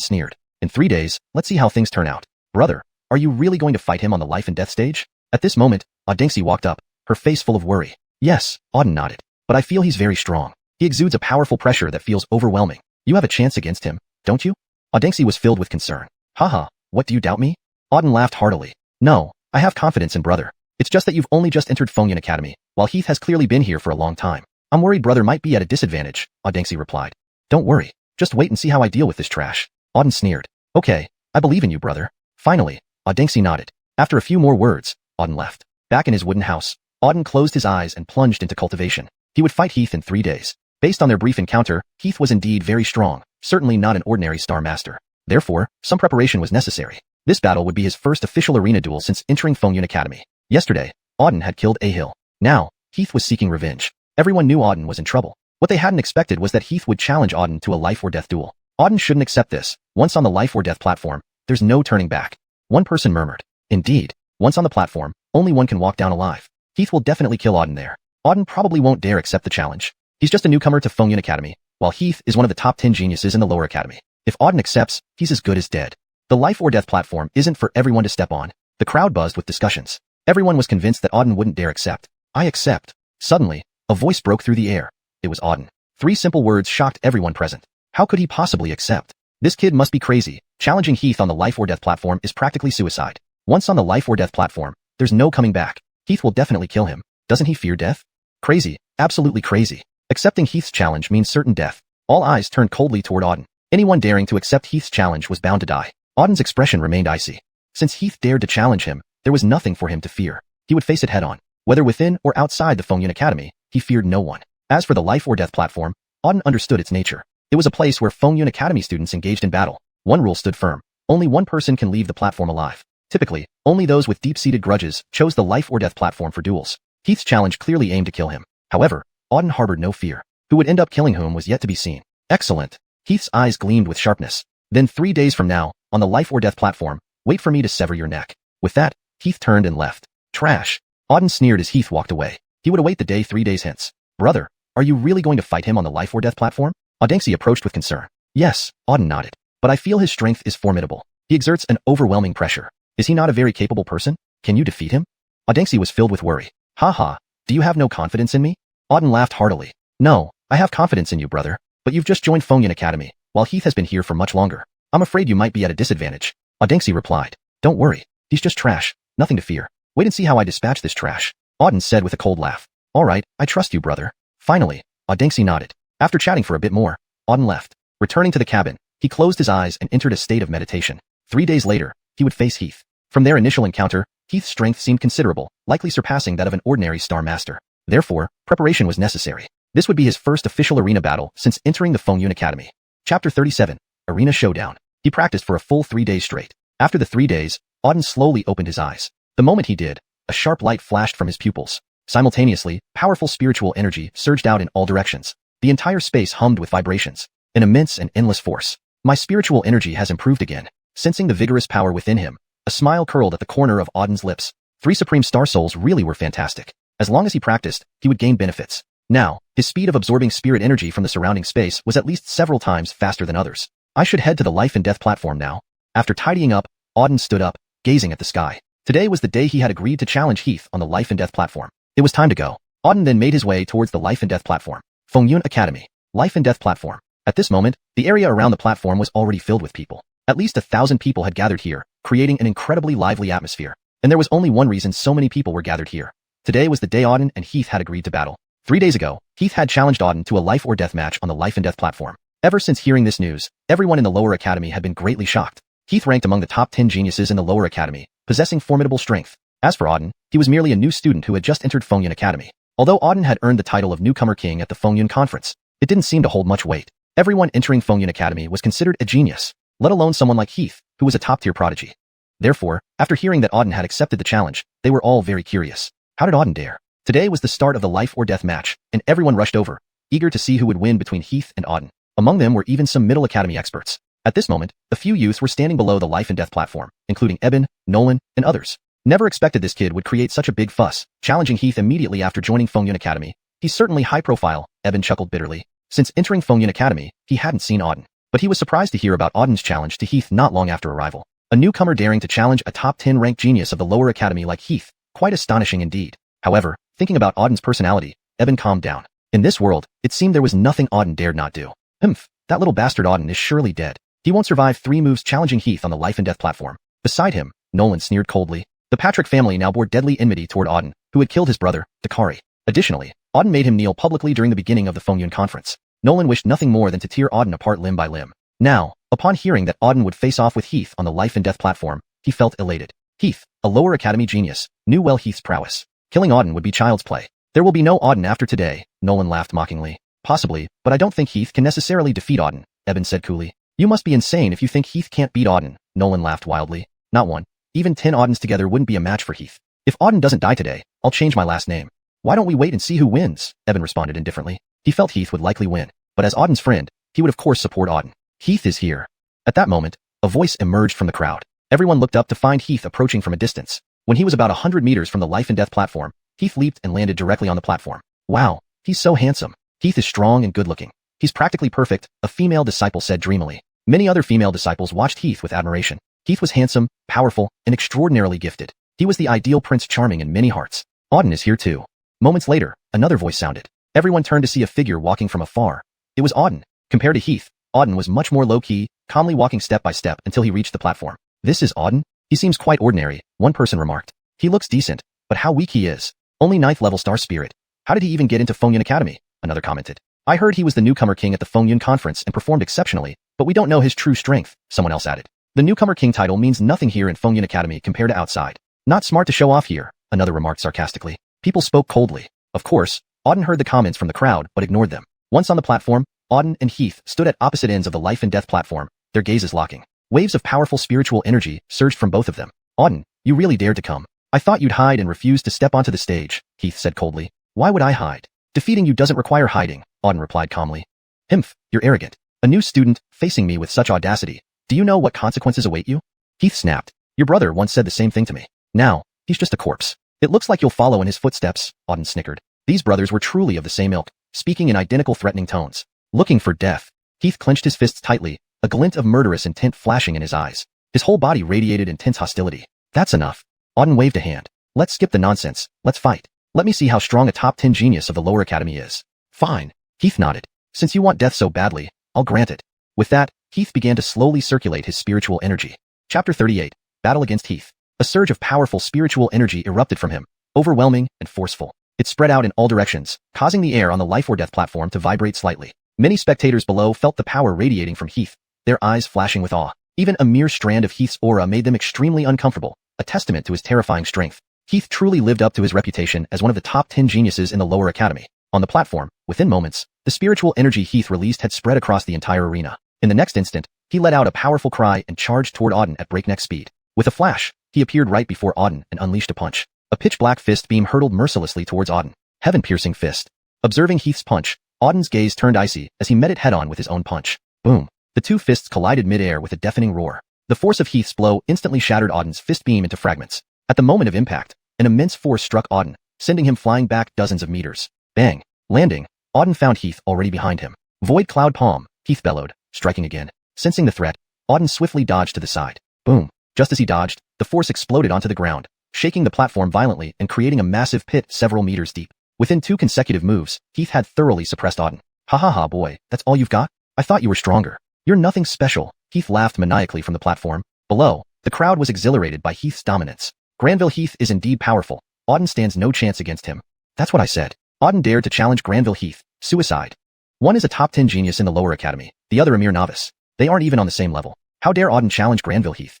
sneered. In 3 days, let's see how things turn out. Brother, are you really going to fight him on the life and death stage? At this moment, Audengxi walked up, her face full of worry. Yes, Auden nodded. but I feel he's very strong. He exudes a powerful pressure that feels overwhelming. You have a chance against him, don't you? Audengxi was filled with concern. Haha, what do you doubt me? Auden laughed heartily. No, I have confidence in brother. It's just that you've only just entered Fengyun Academy, while Heath has clearly been here for a long time. I'm worried brother might be at a disadvantage, Audengxi replied. Don't worry, just wait and see how I deal with this trash. Auden sneered. Okay, I believe in you brother. Finally, Audengxi nodded. After a few more words, Auden left. Back in his wooden house, Auden closed his eyes and plunged into cultivation. He would fight Heath in 3 days. Based on their brief encounter, Heath was indeed very strong, certainly not an ordinary Star Master. Therefore, some preparation was necessary. This battle would be his first official arena duel since entering Fengyun Academy. Yesterday, Auden had killed Ahil. Now, Heath was seeking revenge. Everyone knew Auden was in trouble. What they hadn't expected was that Heath would challenge Auden to a life-or-death duel. Auden shouldn't accept this. Once on the life-or-death platform, there's no turning back. One person murmured. Indeed, once on the platform, only one can walk down alive. Heath will definitely kill Auden there. Auden probably won't dare accept the challenge. He's just a newcomer to Fengyun Academy, while Heath is one of the top 10 geniuses in the lower academy. If Auden accepts, he's as good as dead. The life-or-death platform isn't for everyone to step on. The crowd buzzed with discussions. Everyone was convinced that Auden wouldn't dare accept. I accept. Suddenly, a voice broke through the air. It was Auden. 3 simple words shocked everyone present. How could he possibly accept? This kid must be crazy. Challenging Heath on the life-or-death platform is practically suicide. Once on the life-or-death platform, there's no coming back. Heath will definitely kill him. Doesn't he fear death? Crazy. Absolutely crazy. Accepting Heath's challenge means certain death. All eyes turned coldly toward Auden. Anyone daring to accept Heath's challenge was bound to die. Auden's expression remained icy. Since Heath dared to challenge him, there was nothing for him to fear. He would face it head-on. Whether within or outside the Fengyun Academy, he feared no one. As for the life-or-death platform, Auden understood its nature. It was a place where Fengyun Academy students engaged in battle. One rule stood firm. Only one person can leave the platform alive. Typically, only those with deep-seated grudges chose the life-or-death platform for duels. Heath's challenge clearly aimed to kill him. However, Auden harbored no fear. Who would end up killing whom was yet to be seen. Excellent. Heath's eyes gleamed with sharpness. Then 3 days from now, on the life-or-death platform, wait for me to sever your neck. With that, Heath turned and left. Trash. Auden sneered as Heath walked away. He would await the day 3 days hence. Brother, are you really going to fight him on the life-or-death platform? Audengxi approached with concern. Yes, Auden nodded. But I feel his strength is formidable. He exerts an overwhelming pressure. Is he not a very capable person? Can you defeat him? Audengxi was filled with worry. Haha, do you have no confidence in me? Auden laughed heartily. No, I have confidence in you, brother. But you've just joined Fengyun Academy, while Heath has been here for much longer. I'm afraid you might be at a disadvantage. Audengxi replied. Don't worry. He's just trash. Nothing to fear. Wait and see how I dispatch this trash. Auden said with a cold laugh. All right, I trust you, brother. Finally, Audengxi nodded. After chatting for a bit more, Auden left. Returning to the cabin, he closed his eyes and entered a state of meditation. 3 days later, he would face Heath. From their initial encounter, Heath's strength seemed considerable, likely surpassing that of an ordinary Star Master. Therefore, preparation was necessary. This would be his first official arena battle since entering the Fengyun Academy. Chapter 37. Arena Showdown. He practiced for a full 3 days straight. After the 3 days, Auden slowly opened his eyes. The moment he did, a sharp light flashed from his pupils. Simultaneously, powerful spiritual energy surged out in all directions. The entire space hummed with vibrations. An immense and endless force. My spiritual energy has improved again. Sensing the vigorous power within him, a smile curled at the corner of Auden's lips. 3 Supreme Star Souls really were fantastic. As long as he practiced, he would gain benefits. Now, his speed of absorbing spirit energy from the surrounding space was at least several times faster than others. I should head to the life and death platform now. After tidying up, Auden stood up, gazing at the sky. Today was the day he had agreed to challenge Heath on the life and death platform. It was time to go. Auden then made his way towards the life and death platform. Fengyun Academy. Life and death platform. At this moment, the area around the platform was already filled with people. At least 1,000 people had gathered here, creating an incredibly lively atmosphere. And there was only one reason so many people were gathered here. Today was the day Auden and Heath had agreed to battle. 3 days ago, Heath had challenged Auden to a life or death match on the life and death platform. Ever since hearing this news, everyone in the lower academy had been greatly shocked. Heath ranked among the top 10 geniuses in the lower academy, possessing formidable strength. As for Auden, he was merely a new student who had just entered Fengyun Academy. Although Auden had earned the title of Newcomer King at the Fengyun Conference, it didn't seem to hold much weight. Everyone entering Fengyun Academy was considered a genius, let alone someone like Heath, who was a top-tier prodigy. Therefore, after hearing that Auden had accepted the challenge, they were all very curious. How did Auden dare? Today was the start of the life or death match, and everyone rushed over, eager to see who would win between Heath and Auden. Among them were even some Middle Academy experts. At this moment, a few youths were standing below the life and death platform, including Eben, Nolan, and others. Never expected this kid would create such a big fuss, challenging Heath immediately after joining Fengyun Academy. He's certainly high profile, Eben chuckled bitterly. Since entering Fengyun Academy, he hadn't seen Auden. But he was surprised to hear about Auden's challenge to Heath not long after arrival. A newcomer daring to challenge a top 10 ranked genius of the lower academy like Heath, quite astonishing indeed. However, thinking about Auden's personality, Eben calmed down. In this world, it seemed there was nothing Auden dared not do. Humph, that little bastard Auden is surely dead. He won't survive 3 moves challenging Heath on the life and death platform. Beside him, Nolan sneered coldly. The Patrick family now bore deadly enmity toward Auden, who had killed his brother, Dakari. Additionally, Auden made him kneel publicly during the beginning of the Fengyun conference. Nolan wished nothing more than to tear Auden apart limb by limb. Now, upon hearing that Auden would face off with Heath on the life and death platform, he felt elated. Heath, a lower academy genius, knew well Heath's prowess. Killing Auden would be child's play. There will be no Auden after today, Nolan laughed mockingly. Possibly, but I don't think Heath can necessarily defeat Auden, Eben said coolly. You must be insane if you think Heath can't beat Auden, Nolan laughed wildly. Not one. Even 10 Audens together wouldn't be a match for Heath. If Auden doesn't die today, I'll change my last name. Why don't we wait and see who wins? Eben responded indifferently. He felt Heath would likely win, but as Auden's friend, he would of course support Auden. Heath is here. At that moment, a voice emerged from the crowd. Everyone looked up to find Heath approaching from a distance. When he was about 100 meters from the life and death platform, Heath leaped and landed directly on the platform. Wow, he's so handsome. Heath is strong and good-looking. He's practically perfect, a female disciple said dreamily. Many other female disciples watched Heath with admiration. Heath was handsome, powerful, and extraordinarily gifted. He was the ideal Prince Charming in many hearts. Auden is here too. Moments later, another voice sounded. Everyone turned to see a figure walking from afar. It was Auden. Compared to Heath, Auden was much more low-key, calmly walking step by step until he reached the platform. This is Auden? He seems quite ordinary, one person remarked. He looks decent, but how weak he is. Only 9th level star spirit. How did he even get into Fengyun Academy? Another commented. I heard he was the newcomer king at the Fengyun conference and performed exceptionally, but we don't know his true strength, someone else added. The newcomer king title means nothing here in Fengyun Academy compared to outside. Not smart to show off here, another remarked sarcastically. People spoke coldly. Of course, Auden heard the comments from the crowd but ignored them. Once on the platform, Auden and Heath stood at opposite ends of the life and death platform, their gazes locking. Waves of powerful spiritual energy surged from both of them. Auden, you really dared to come. I thought you'd hide and refuse to step onto the stage, Heath said coldly. Why would I hide? Defeating you doesn't require hiding, Auden replied calmly. Humph, you're arrogant. A new student, facing me with such audacity. Do you know what consequences await you? Heath snapped. Your brother once said the same thing to me. Now, he's just a corpse. It looks like you'll follow in his footsteps, Auden snickered. These brothers were truly of the same ilk, speaking in identical threatening tones. Looking for death. Heath clenched his fists tightly, a glint of murderous intent flashing in his eyes. His whole body radiated intense hostility. That's enough. Auden waved a hand. Let's skip the nonsense, let's fight. Let me see how strong a top 10 genius of the lower academy is. Fine. Heath nodded. Since you want death so badly, I'll grant it. With that, Heath began to slowly circulate his spiritual energy. Chapter 38. Battle against Heath. A surge of powerful spiritual energy erupted from him, overwhelming and forceful. It spread out in all directions, causing the air on the life or death platform to vibrate slightly. Many spectators below felt the power radiating from Heath, their eyes flashing with awe. Even a mere strand of Heath's aura made them extremely uncomfortable, a testament to his terrifying strength. Heath truly lived up to his reputation as one of the top 10 geniuses in the lower academy. On the platform, within moments, the spiritual energy Heath released had spread across the entire arena. In the next instant, he let out a powerful cry and charged toward Auden at breakneck speed. With a flash, he appeared right before Auden and unleashed a punch. A pitch-black fist beam hurtled mercilessly towards Auden. Heaven-piercing fist. Observing Heath's punch, Auden's gaze turned icy as he met it head-on with his own punch. Boom. The two fists collided mid-air with a deafening roar. The force of Heath's blow instantly shattered Auden's fist beam into fragments. At the moment of impact, an immense force struck Auden, sending him flying back dozens of meters. Bang. Landing, Auden found Heath already behind him. Void Cloud Palm, Heath bellowed, striking again. Sensing the threat, Auden swiftly dodged to the side. Boom. Just as he dodged, the force exploded onto the ground, shaking the platform violently and creating a massive pit several meters deep. Within 2 consecutive moves, Heath had thoroughly suppressed Auden. Ha ha ha boy, that's all you've got? I thought you were stronger. You're nothing special, Heath laughed maniacally from the platform. Below, the crowd was exhilarated by Heath's dominance. Granville Heath is indeed powerful. Auden stands no chance against him. That's what I said. Auden dared to challenge Granville Heath. Suicide. One is a top 10 genius in the lower academy, the other a mere novice. They aren't even on the same level. How dare Auden challenge Granville Heath?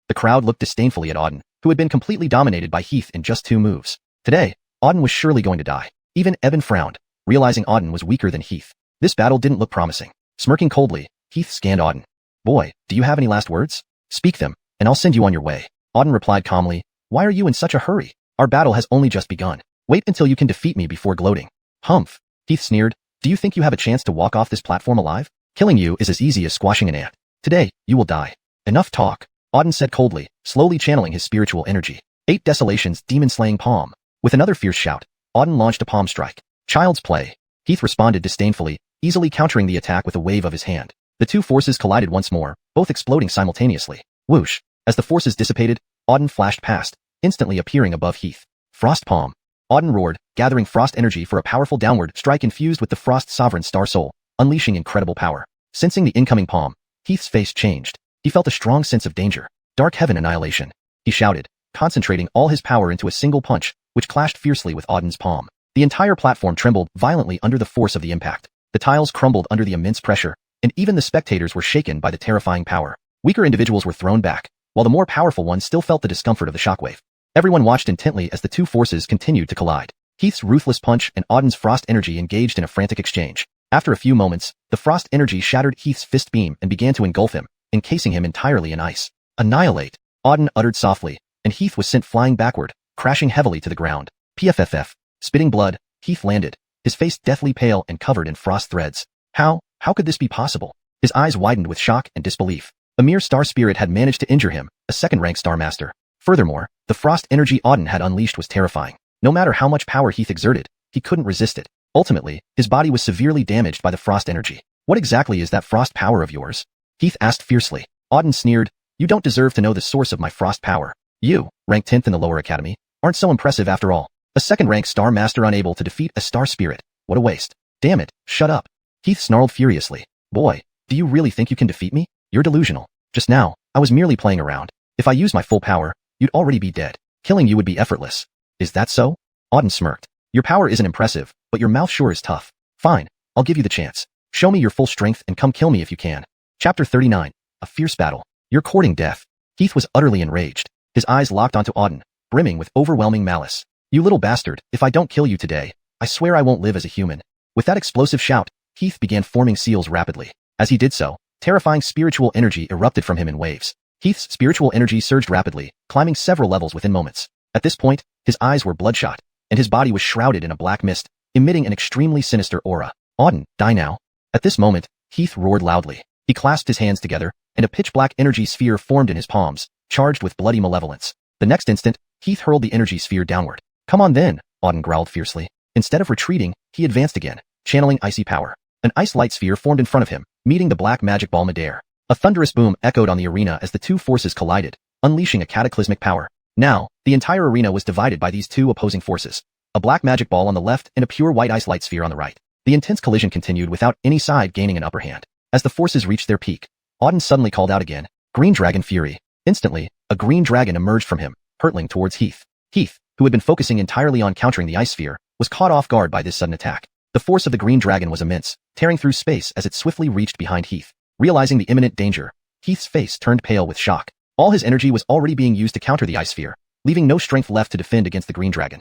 The crowd looked disdainfully at Auden, who had been completely dominated by Heath in just 2 moves. Today, Auden was surely going to die. Even Eben frowned, realizing Auden was weaker than Heath. This battle didn't look promising. Smirking coldly, Heath scanned Auden. Boy, do you have any last words? Speak them, and I'll send you on your way. Auden replied calmly. Why are you in such a hurry? Our battle has only just begun. Wait until you can defeat me before gloating. Humph. Heath sneered. Do you think you have a chance to walk off this platform alive? Killing you is as easy as squashing an ant. Today, you will die. Enough talk. Auden said coldly, slowly channeling his spiritual energy. 8 Desolation's demon-slaying palm. With another fierce shout, Auden launched a palm strike. Child's play. Heath responded disdainfully, easily countering the attack with a wave of his hand. The 2 forces collided once more, both exploding simultaneously. Whoosh. As the forces dissipated, Auden flashed past, instantly appearing above Heath. Frost palm. Auden roared, gathering frost energy for a powerful downward strike infused with the Frost Sovereign Star Soul, unleashing incredible power. Sensing the incoming palm, Heath's face changed. He felt a strong sense of danger. Dark heaven annihilation. He shouted, concentrating all his power into a single punch, which clashed fiercely with Auden's palm. The entire platform trembled violently under the force of the impact. The tiles crumbled under the immense pressure, and even the spectators were shaken by the terrifying power. Weaker individuals were thrown back, while the more powerful ones still felt the discomfort of the shockwave. Everyone watched intently as the two forces continued to collide. Heath's ruthless punch and Auden's frost energy engaged in a frantic exchange. After a few moments, the frost energy shattered Heath's fist beam and began to engulf him, encasing him entirely in ice. Annihilate! Auden uttered softly, and Heath was sent flying backward, crashing heavily to the ground. PFFF. Spitting blood, Heath landed, his face deathly pale and covered in frost threads. How could this be possible? His eyes widened with shock and disbelief. A mere star spirit had managed to injure him, a second-rank star master. Furthermore, the frost energy Auden had unleashed was terrifying. No matter how much power Heath exerted, he couldn't resist it. Ultimately, his body was severely damaged by the frost energy. What exactly is that frost power of yours? Heath asked fiercely. Auden sneered, you don't deserve to know the source of my frost power. You, ranked 10th in the lower academy, aren't so impressive after all. A second-rank star master unable to defeat a star spirit. What a waste. Damn it, shut up. Heath snarled furiously. Boy, do you really think you can defeat me? You're delusional. Just now, I was merely playing around. If I used my full power, you'd already be dead. Killing you would be effortless. Is that so? Auden smirked. Your power isn't impressive, but your mouth sure is tough. Fine, I'll give you the chance. Show me your full strength and come kill me if you can. Chapter 39. A fierce battle. You're courting death. Heath was utterly enraged. His eyes locked onto Auden, brimming with overwhelming malice. You little bastard, if I don't kill you today, I swear I won't live as a human. With that explosive shout, Heath began forming seals rapidly. As he did so, terrifying spiritual energy erupted from him in waves. Heath's spiritual energy surged rapidly, climbing several levels within moments. At this point, his eyes were bloodshot, and his body was shrouded in a black mist, emitting an extremely sinister aura. Auden, die now. At this moment, Heath roared loudly. He clasped his hands together, and a pitch-black energy sphere formed in his palms, charged with bloody malevolence. The next instant, Heath hurled the energy sphere downward. Come on then, Auden growled fiercely. Instead of retreating, he advanced again, channeling icy power. An ice light sphere formed in front of him, meeting the black magic ball midair. A thunderous boom echoed on the arena as the two forces collided, unleashing a cataclysmic power. Now, the entire arena was divided by these two opposing forces. A black magic ball on the left and a pure white ice light sphere on the right. The intense collision continued without any side gaining an upper hand. As the forces reached their peak, Auden suddenly called out again, Green Dragon Fury. Instantly, a green dragon emerged from him, hurtling towards Heath. Heath, who had been focusing entirely on countering the ice sphere, was caught off guard by this sudden attack. The force of the green dragon was immense, tearing through space as it swiftly reached behind Heath. Realizing the imminent danger, Heath's face turned pale with shock. All his energy was already being used to counter the ice sphere, leaving no strength left to defend against the green dragon.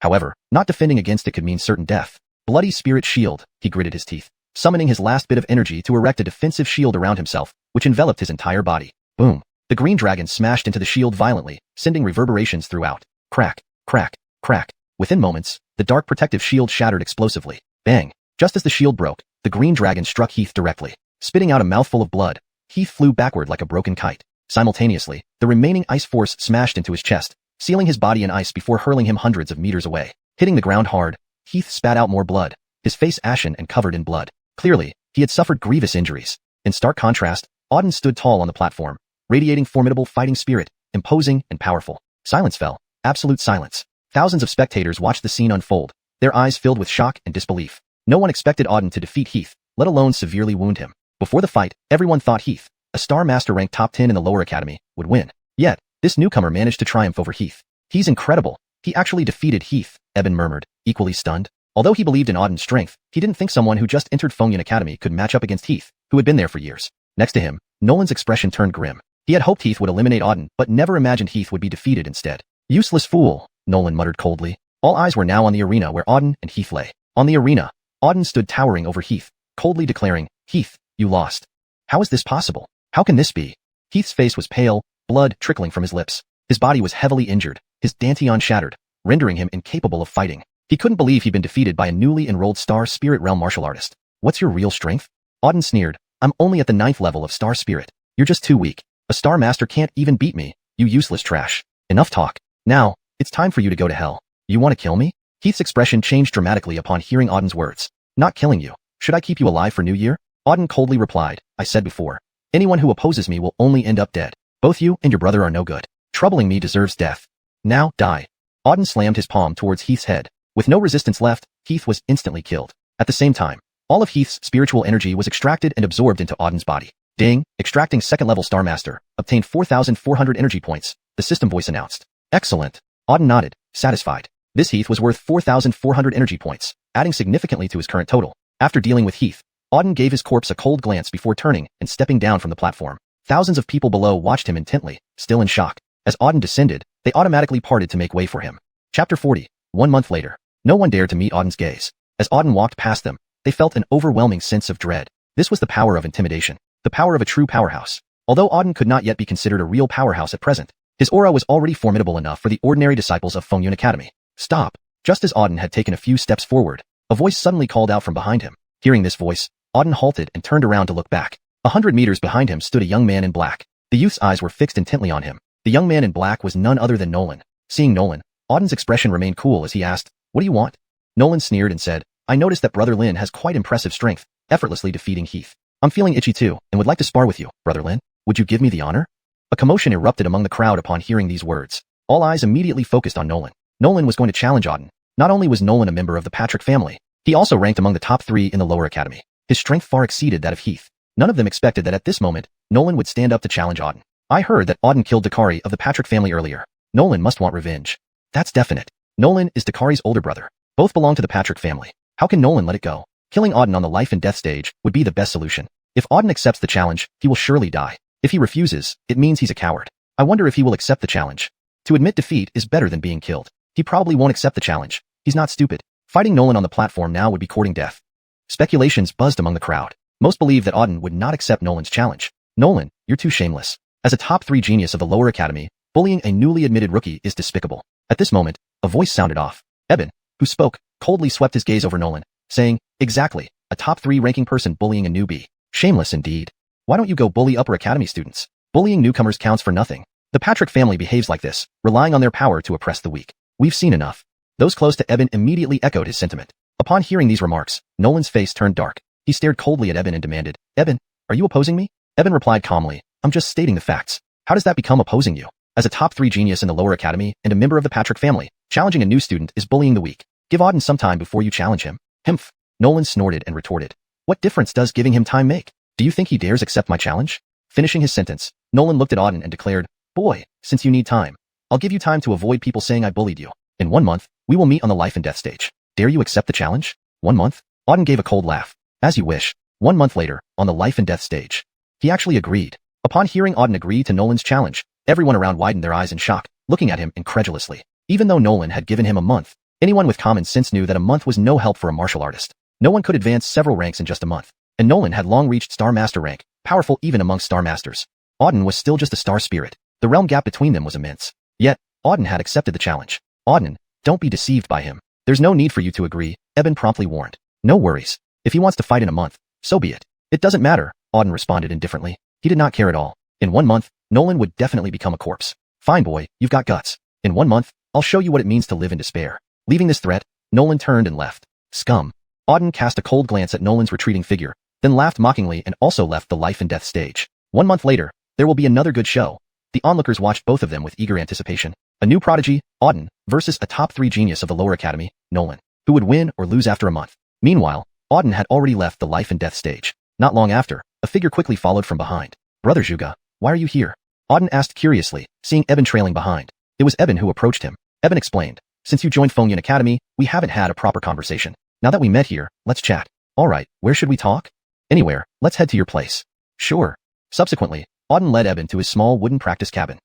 However, not defending against it could mean certain death. Bloody spirit shield, he gritted his teeth, summoning his last bit of energy to erect a defensive shield around himself, which enveloped his entire body. Boom. The green dragon smashed into the shield violently, sending reverberations throughout. Crack, crack, crack. Within moments, the dark protective shield shattered explosively. Bang. Just as the shield broke, the green dragon struck Heath directly. Spitting out a mouthful of blood, Heath flew backward like a broken kite. Simultaneously, the remaining ice force smashed into his chest, sealing his body in ice before hurling him hundreds of meters away. Hitting the ground hard, Heath spat out more blood, his face ashen and covered in blood. Clearly, he had suffered grievous injuries. In stark contrast, Auden stood tall on the platform, radiating formidable fighting spirit, imposing and powerful. Silence fell. Absolute silence. Thousands of spectators watched the scene unfold, their eyes filled with shock and disbelief. No one expected Auden to defeat Heath, let alone severely wound him. Before the fight, everyone thought Heath, a star master ranked top 10 in the lower academy, would win. Yet, this newcomer managed to triumph over Heath. He's incredible. He actually defeated Heath, Eben murmured, equally stunned. Although he believed in Auden's strength, he didn't think someone who just entered Fengyan Academy could match up against Heath, who had been there for years. Next to him, Nolan's expression turned grim. He had hoped Heath would eliminate Auden, but never imagined Heath would be defeated instead. Useless fool, Nolan muttered coldly. All eyes were now on the arena where Auden and Heath lay. On the arena, Auden stood towering over Heath, coldly declaring, Heath, you lost. How is this possible? How can this be? Heath's face was pale, blood trickling from his lips. His body was heavily injured, his dantian shattered, rendering him incapable of fighting. He couldn't believe he'd been defeated by a newly enrolled Star Spirit Realm martial artist. What's your real strength? Auden sneered. I'm only at the 9th level of Star Spirit. You're just too weak. A Star Master can't even beat me, you useless trash. Enough talk. Now, it's time for you to go to hell. You want to kill me? Heath's expression changed dramatically upon hearing Auden's words. Not killing you. Should I keep you alive for New Year? Auden coldly replied, I said before. Anyone who opposes me will only end up dead. Both you and your brother are no good. Troubling me deserves death. Now, die. Auden slammed his palm towards Heath's head, With no resistance left, Heath was instantly killed. At the same time, all of Heath's spiritual energy was extracted and absorbed into Auden's body. Ding, extracting second-level Star Master, obtained 4,400 energy points, the system voice announced. Excellent. Auden nodded, satisfied. This Heath was worth 4,400 energy points, adding significantly to his current total. After dealing with Heath, Auden gave his corpse a cold glance before turning and stepping down from the platform. Thousands of people below watched him intently, still in shock. As Auden descended, they automatically parted to make way for him. Chapter 40. 1 month later. No one dared to meet Auden's gaze. As Auden walked past them, they felt an overwhelming sense of dread. This was the power of intimidation, the power of a true powerhouse. Although Auden could not yet be considered a real powerhouse at present, his aura was already formidable enough for the ordinary disciples of Fengyun Academy. Stop! Just as Auden had taken a few steps forward, a voice suddenly called out from behind him. Hearing this voice, Auden halted and turned around to look back. 100 meters behind him stood a young man in black. The youth's eyes were fixed intently on him. The young man in black was none other than Nolan. Seeing Nolan, Auden's expression remained cool as he asked, "What do you want?" Nolan sneered and said, "I noticed that Brother Lin has quite impressive strength, effortlessly defeating Heath. I'm feeling itchy too, and would like to spar with you, Brother Lin. Would you give me the honor?" A commotion erupted among the crowd upon hearing these words. All eyes immediately focused on Nolan. Nolan was going to challenge Auden. Not only was Nolan a member of the Patrick family, he also ranked among the top 3 in the lower academy. His strength far exceeded that of Heath. None of them expected that at this moment, Nolan would stand up to challenge Auden. "I heard that Auden killed Dakari of the Patrick family earlier. Nolan must want revenge." "That's definite. Nolan is Dakari's older brother. Both belong to the Patrick family. How can Nolan let it go? Killing Auden on the life and death stage would be the best solution. If Auden accepts the challenge, he will surely die. If he refuses, it means he's a coward. I wonder if he will accept the challenge. To admit defeat is better than being killed. He probably won't accept the challenge. He's not stupid. Fighting Nolan on the platform now would be courting death." Speculations buzzed among the crowd. Most believed that Auden would not accept Nolan's challenge. "Nolan, you're too shameless. As a top 3 genius of the lower academy, bullying a newly admitted rookie is despicable." At this moment, a voice sounded off. Eben, who spoke, coldly swept his gaze over Nolan, saying, "Exactly, a top 3 ranking person bullying a newbie. Shameless indeed. Why don't you go bully upper academy students? Bullying newcomers counts for nothing. The Patrick family behaves like this, relying on their power to oppress the weak. We've seen enough." Those close to Eben immediately echoed his sentiment. Upon hearing these remarks, Nolan's face turned dark. He stared coldly at Eben and demanded, "Eben, are you opposing me?" Eben replied calmly, "I'm just stating the facts. How does that become opposing you? As a top 3 genius in the lower academy and a member of the Patrick family, challenging a new student is bullying the weak. Give Auden some time before you challenge him." "Humph." Nolan snorted and retorted. "What difference does giving him time make? Do you think he dares accept my challenge?" Finishing his sentence, Nolan looked at Auden and declared, "Boy, since you need time, I'll give you time to avoid people saying I bullied you. In 1 month, we will meet on the life and death stage. Dare you accept the challenge?" 1 month? Auden gave a cold laugh. "As you wish." 1 month later, on the life and death stage. He actually agreed. Upon hearing Auden agree to Nolan's challenge, everyone around widened their eyes in shock, looking at him incredulously. Even though Nolan had given him a month, anyone with common sense knew that a month was no help for a martial artist. No one could advance several ranks in just a month, and Nolan had long reached Star Master rank, powerful even amongst Star Masters. Auden was still just a Star Spirit. The realm gap between them was immense. Yet, Auden had accepted the challenge. "Auden, don't be deceived by him. There's no need for you to agree," Eben promptly warned. "No worries. If he wants to fight in a month, so be it." "It doesn't matter," Auden responded indifferently. He did not care at all. In 1 month, Nolan would definitely become a corpse. "Fine boy, you've got guts. In 1 month, I'll show you what it means to live in despair." Leaving this threat, Nolan turned and left. Scum. Auden cast a cold glance at Nolan's retreating figure, then laughed mockingly and also left the life and death stage. 1 month later, there will be another good show. The onlookers watched both of them with eager anticipation. A new prodigy, Auden, versus a top 3 genius of the lower academy, Nolan. Who would win or lose after a month? Meanwhile, Auden had already left the life and death stage. Not long after, a figure quickly followed from behind. "Brother Zhuge, why are you here?" Auden asked curiously, seeing Eben trailing behind. It was Eben who approached him. Eben explained, "Since you joined Fengyun Academy, we haven't had a proper conversation. Now that we met here, let's chat." "Alright, where should we talk?" "Anywhere, let's head to your place." "Sure." Subsequently, Auden led Eben to his small wooden practice cabin.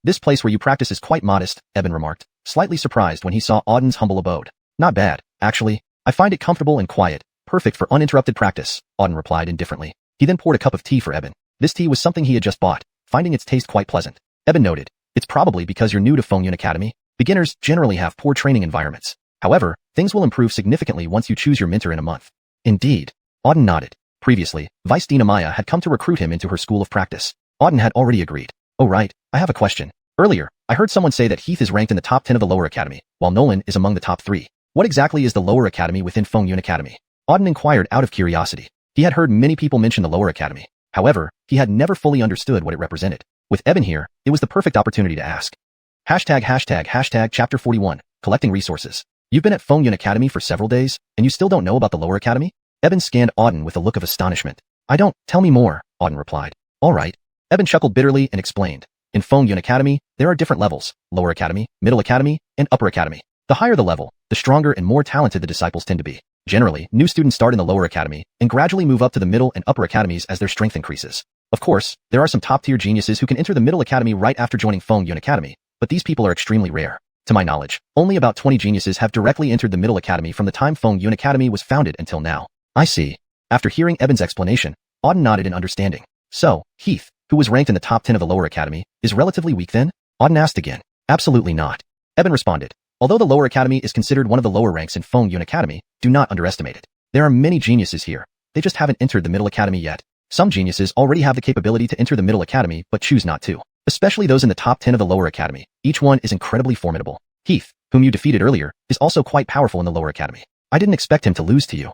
This place where you practice is quite modest," Eben remarked, slightly surprised when he saw Auden's humble abode. "Not bad, actually. I find it comfortable and quiet, perfect for uninterrupted practice," Auden replied indifferently. He then poured a cup of tea for Eben. This tea was something he had just bought, finding its taste quite pleasant. Eben noted, "It's probably because you're new to Fengyun Academy. Beginners generally have poor training environments. However, things will improve significantly once you choose your mentor in a month." "Indeed." Auden nodded. Previously, Vice Dean Amaya had come to recruit him into her school of practice. Auden had already agreed. "Oh right, I have a question. Earlier, I heard someone say that Heath is ranked in the top 10 of the lower academy, while Nolan is among the top 3. What exactly is the lower academy within Fengyun Academy?" Auden inquired out of curiosity. He had heard many people mention the lower academy. However, he had never fully understood what it represented. With Eben here, it was the perfect opportunity to ask. Chapter 41, Collecting Resources. You've been at Fengyun Academy for several days, and you still don't know about the lower academy? Eben scanned Auden with a look of astonishment. I don't, tell me more, Auden replied. All right. Eben chuckled bitterly and explained. In Fengyun Academy, there are different levels, lower academy, middle academy, and upper academy. The higher the level, the stronger and more talented the disciples tend to be. Generally, new students start in the lower academy and gradually move up to the middle and upper academies as their strength increases. Of course, there are some top-tier geniuses who can enter the middle academy right after joining Fengyun Academy, but these people are extremely rare. To my knowledge, only about 20 geniuses have directly entered the middle academy from the time Fengyun Academy was founded until now. I see. After hearing Eben's explanation, Auden nodded in understanding. So, Heath, who was ranked in the top 10 of the lower academy, is relatively weak then? Auden asked again. Absolutely not. Eben responded. Although the lower academy is considered one of the lower ranks in Fengyun Academy, do not underestimate it. There are many geniuses here. They just haven't entered the middle academy yet. Some geniuses already have the capability to enter the middle academy but choose not to. Especially those in the top 10 of the lower academy. Each one is incredibly formidable. Heath, whom you defeated earlier, is also quite powerful in the lower academy. I didn't expect him to lose to you.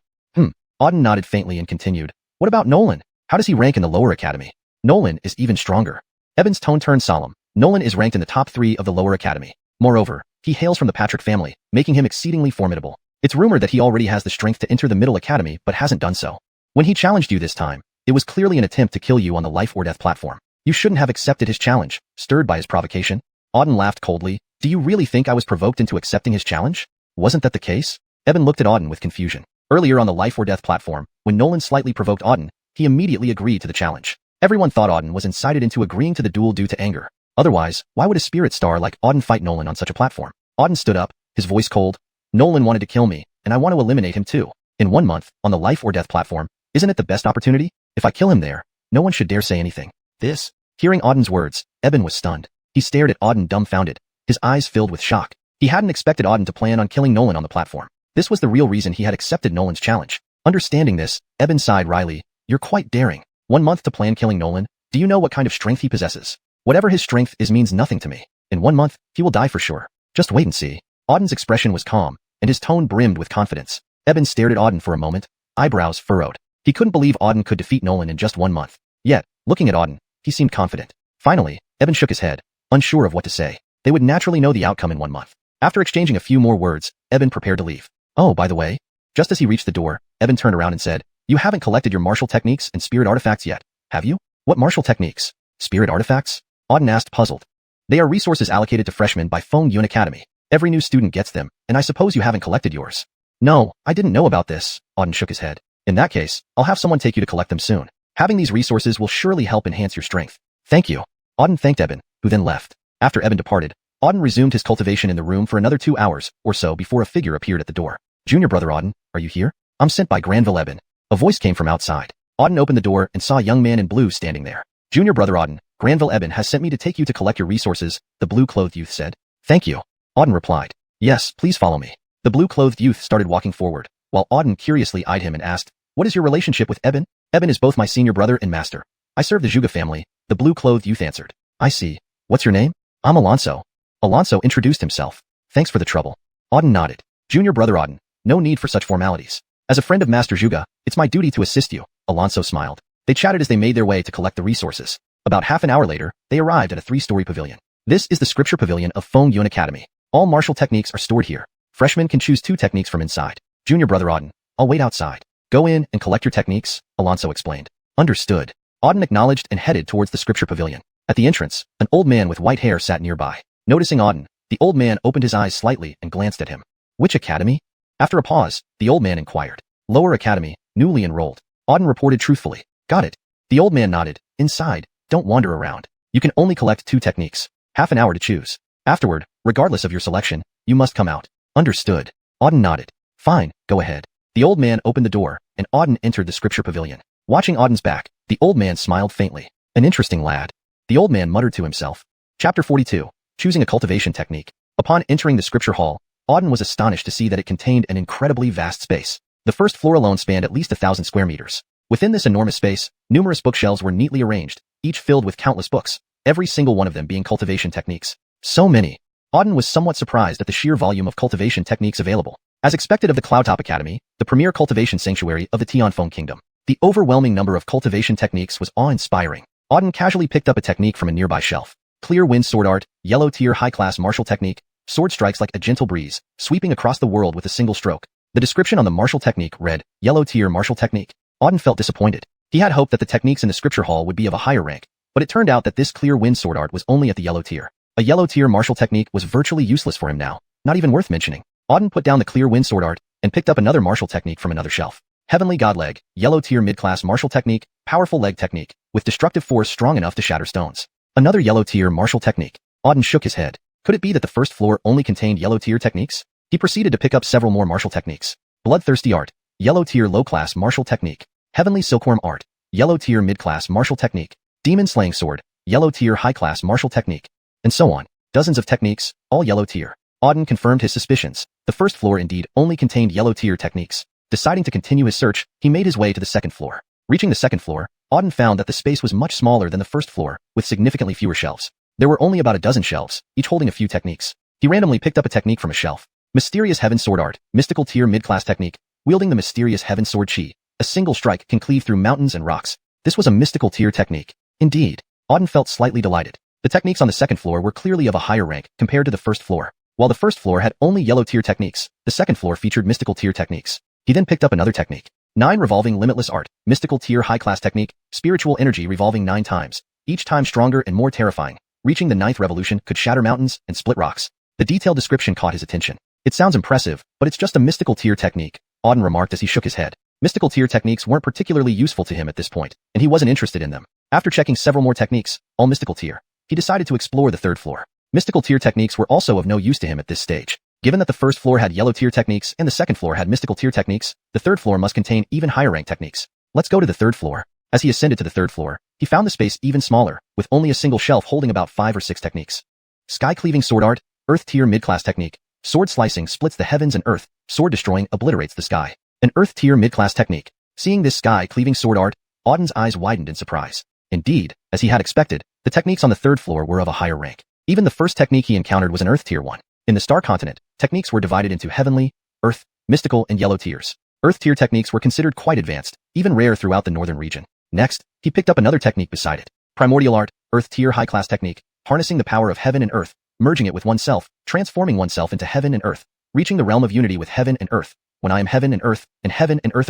Auden nodded faintly and continued. What about Nolan? How does he rank in the lower academy? Nolan is even stronger. Eben's tone turned solemn. Nolan is ranked in the top 3 of the lower academy. Moreover, he hails from the Patrick family, making him exceedingly formidable. It's rumored that he already has the strength to enter the middle academy but hasn't done so. When he challenged you this time, it was clearly an attempt to kill you on the life or death platform. You shouldn't have accepted his challenge, stirred by his provocation. Auden laughed coldly. Do you really think I was provoked into accepting his challenge? Wasn't that the case? Eben looked at Auden with confusion. Earlier on the life or death platform, when Nolan slightly provoked Auden, he immediately agreed to the challenge. Everyone thought Auden was incited into agreeing to the duel due to anger. Otherwise, why would a spirit star like Auden fight Nolan on such a platform? Auden stood up, his voice cold. Nolan wanted to kill me, and I want to eliminate him too. In 1 month, on the life or death platform, isn't it the best opportunity? If I kill him there, no one should dare say anything. Hearing Auden's words, Eben was stunned. He stared at Auden dumbfounded, his eyes filled with shock. He hadn't expected Auden to plan on killing Nolan on the platform. This was the real reason he had accepted Nolan's challenge. Understanding this, Eben sighed wryly. You're quite daring. 1 month to plan killing Nolan? Do you know what kind of strength he possesses? Whatever his strength is means nothing to me. In 1 month, he will die for sure. Just wait and see. Auden's expression was calm, and his tone brimmed with confidence. Eben stared at Auden for a moment, eyebrows furrowed. He couldn't believe Auden could defeat Nolan in just 1 month. Yet, looking at Auden, he seemed confident. Finally, Eben shook his head, unsure of what to say. They would naturally know the outcome in 1 month. After exchanging a few more words, Eben prepared to leave. Oh, by the way. Just as he reached the door, Eben turned around and said, You haven't collected your martial techniques and spirit artifacts yet, have you? What martial techniques? Spirit artifacts? Auden asked, puzzled. They are resources allocated to freshmen by Fengyun Academy. Every new student gets them, and I suppose you haven't collected yours. No, I didn't know about this, Auden shook his head. In that case, I'll have someone take you to collect them soon. Having these resources will surely help enhance your strength. Thank you. Auden thanked Eben, who then left. After Eben departed, Auden resumed his cultivation in the room for another 2 hours or so before a figure appeared at the door. Junior brother Auden, are you here? I'm sent by Granville Eben. A voice came from outside. Auden opened the door and saw a young man in blue standing there. Junior brother Auden, Granville Eben has sent me to take you to collect your resources, the blue-clothed youth said. Thank you. Auden replied. Yes, please follow me. The blue-clothed youth started walking forward, while Auden curiously eyed him and asked, What is your relationship with Eben? Eben is both my senior brother and master. I serve the Zhuge family, the blue-clothed youth answered. I see. What's your name? I'm Alonso. Alonso introduced himself. Thanks for the trouble. Auden nodded. Junior brother Auden, no need for such formalities. As a friend of Master Zhuge, it's my duty to assist you, Alonso smiled. They chatted as they made their way to collect the resources. About half an hour later, they arrived at a 3-story pavilion. This is the scripture pavilion of Fengyun Academy. All martial techniques are stored here. Freshmen can choose 2 techniques from inside. Junior brother Auden, I'll wait outside. Go in and collect your techniques, Alonso explained. Understood. Auden acknowledged and headed towards the scripture pavilion. At the entrance, an old man with white hair sat nearby. Noticing Auden, the old man opened his eyes slightly and glanced at him. Which academy? After a pause, the old man inquired. Lower academy, newly enrolled. Auden reported truthfully. Got it. The old man nodded. Inside, don't wander around. You can only collect 2 techniques. Half an hour to choose. Afterward, regardless of your selection, you must come out. Understood. Auden nodded. Fine, go ahead. The old man opened the door, and Auden entered the scripture pavilion. Watching Auden's back, the old man smiled faintly. An interesting lad. The old man muttered to himself. Chapter 42. Choosing a cultivation technique. Upon entering the scripture hall, Auden was astonished to see that it contained an incredibly vast space. The first floor alone spanned at least 1,000 square meters. Within this enormous space, numerous bookshelves were neatly arranged, each filled with countless books, every single one of them being cultivation techniques. So many. Auden was somewhat surprised at the sheer volume of cultivation techniques available. As expected of the Cloudtop Academy, the premier cultivation sanctuary of the Tianfeng Kingdom, the overwhelming number of cultivation techniques was awe-inspiring. Auden casually picked up a technique from a nearby shelf. Clear Wind Sword Art, Yellow Tier High-Class Martial Technique, sword strikes like a gentle breeze, sweeping across the world with a single stroke. The description on the martial technique read, Yellow Tier Martial Technique. Auden felt disappointed. He had hoped that the techniques in the scripture hall would be of a higher rank, but it turned out that this clear wind sword art was only at the yellow tier. A yellow tier martial technique was virtually useless for him now, not even worth mentioning. Auden put down the clear wind sword art and picked up another martial technique from another shelf. Heavenly God Leg, yellow tier mid-class martial technique, powerful leg technique, with destructive force strong enough to shatter stones. Another yellow tier martial technique. Auden shook his head. Could it be that the first floor only contained yellow tier techniques? He proceeded to pick up several more martial techniques. Bloodthirsty art, yellow tier low-class martial technique. Heavenly silkworm art, yellow tier mid-class martial technique. Demon slaying sword, yellow tier high-class martial technique. And so on. Dozens of techniques, all yellow tier. Auden confirmed his suspicions. The first floor indeed only contained yellow tier techniques. Deciding to continue his search, he made his way to the second floor. Reaching the second floor, Auden found that the space was much smaller than the first floor, with significantly fewer shelves. There were only about a dozen shelves, each holding a few techniques. He randomly picked up a technique from a shelf. Mysterious Heaven Sword Art, mystical tier mid-class technique. Wielding the mysterious Heaven Sword Chi, a single strike can cleave through mountains and rocks. This was a mystical tier technique. Indeed, Auden felt slightly delighted. The techniques on the second floor were clearly of a higher rank compared to the first floor. While the first floor had only yellow tier techniques, the second floor featured mystical tier techniques. He then picked up another technique. 9 revolving limitless art, mystical tier high-class technique, spiritual energy revolving 9 times, each time stronger and more terrifying. Reaching the 9th revolution could shatter mountains and split rocks. The detailed description caught his attention. It sounds impressive, but it's just a mystical tier technique, Auden remarked as he shook his head. Mystical tier techniques weren't particularly useful to him at this point, and he wasn't interested in them. After checking several more techniques, all mystical tier, he decided to explore the third floor. Mystical tier techniques were also of no use to him at this stage. Given that the first floor had yellow tier techniques and the second floor had mystical tier techniques, the third floor must contain even higher rank techniques. Let's go to the third floor. As he ascended to the third floor, he found the space even smaller, with only a single shelf holding about 5 or 6 techniques. Sky cleaving sword art, earth tier mid-class technique. Sword slicing splits the heavens and earth, sword destroying obliterates the sky. An earth tier mid-class technique. Seeing this sky cleaving sword art, Auden's eyes widened in surprise. Indeed, as he had expected, the techniques on the third floor were of a higher rank. Even the first technique he encountered was an earth tier one. In the Star Continent, techniques were divided into heavenly, earth, mystical, and yellow tiers. Earth tier techniques were considered quite advanced, even rare throughout the northern region. Next, he picked up another technique beside it. Primordial art, earth tier high-class technique, harnessing the power of heaven and earth, merging it with oneself, transforming oneself into heaven and earth, reaching the realm of unity with heaven and earth. When I am heaven and earth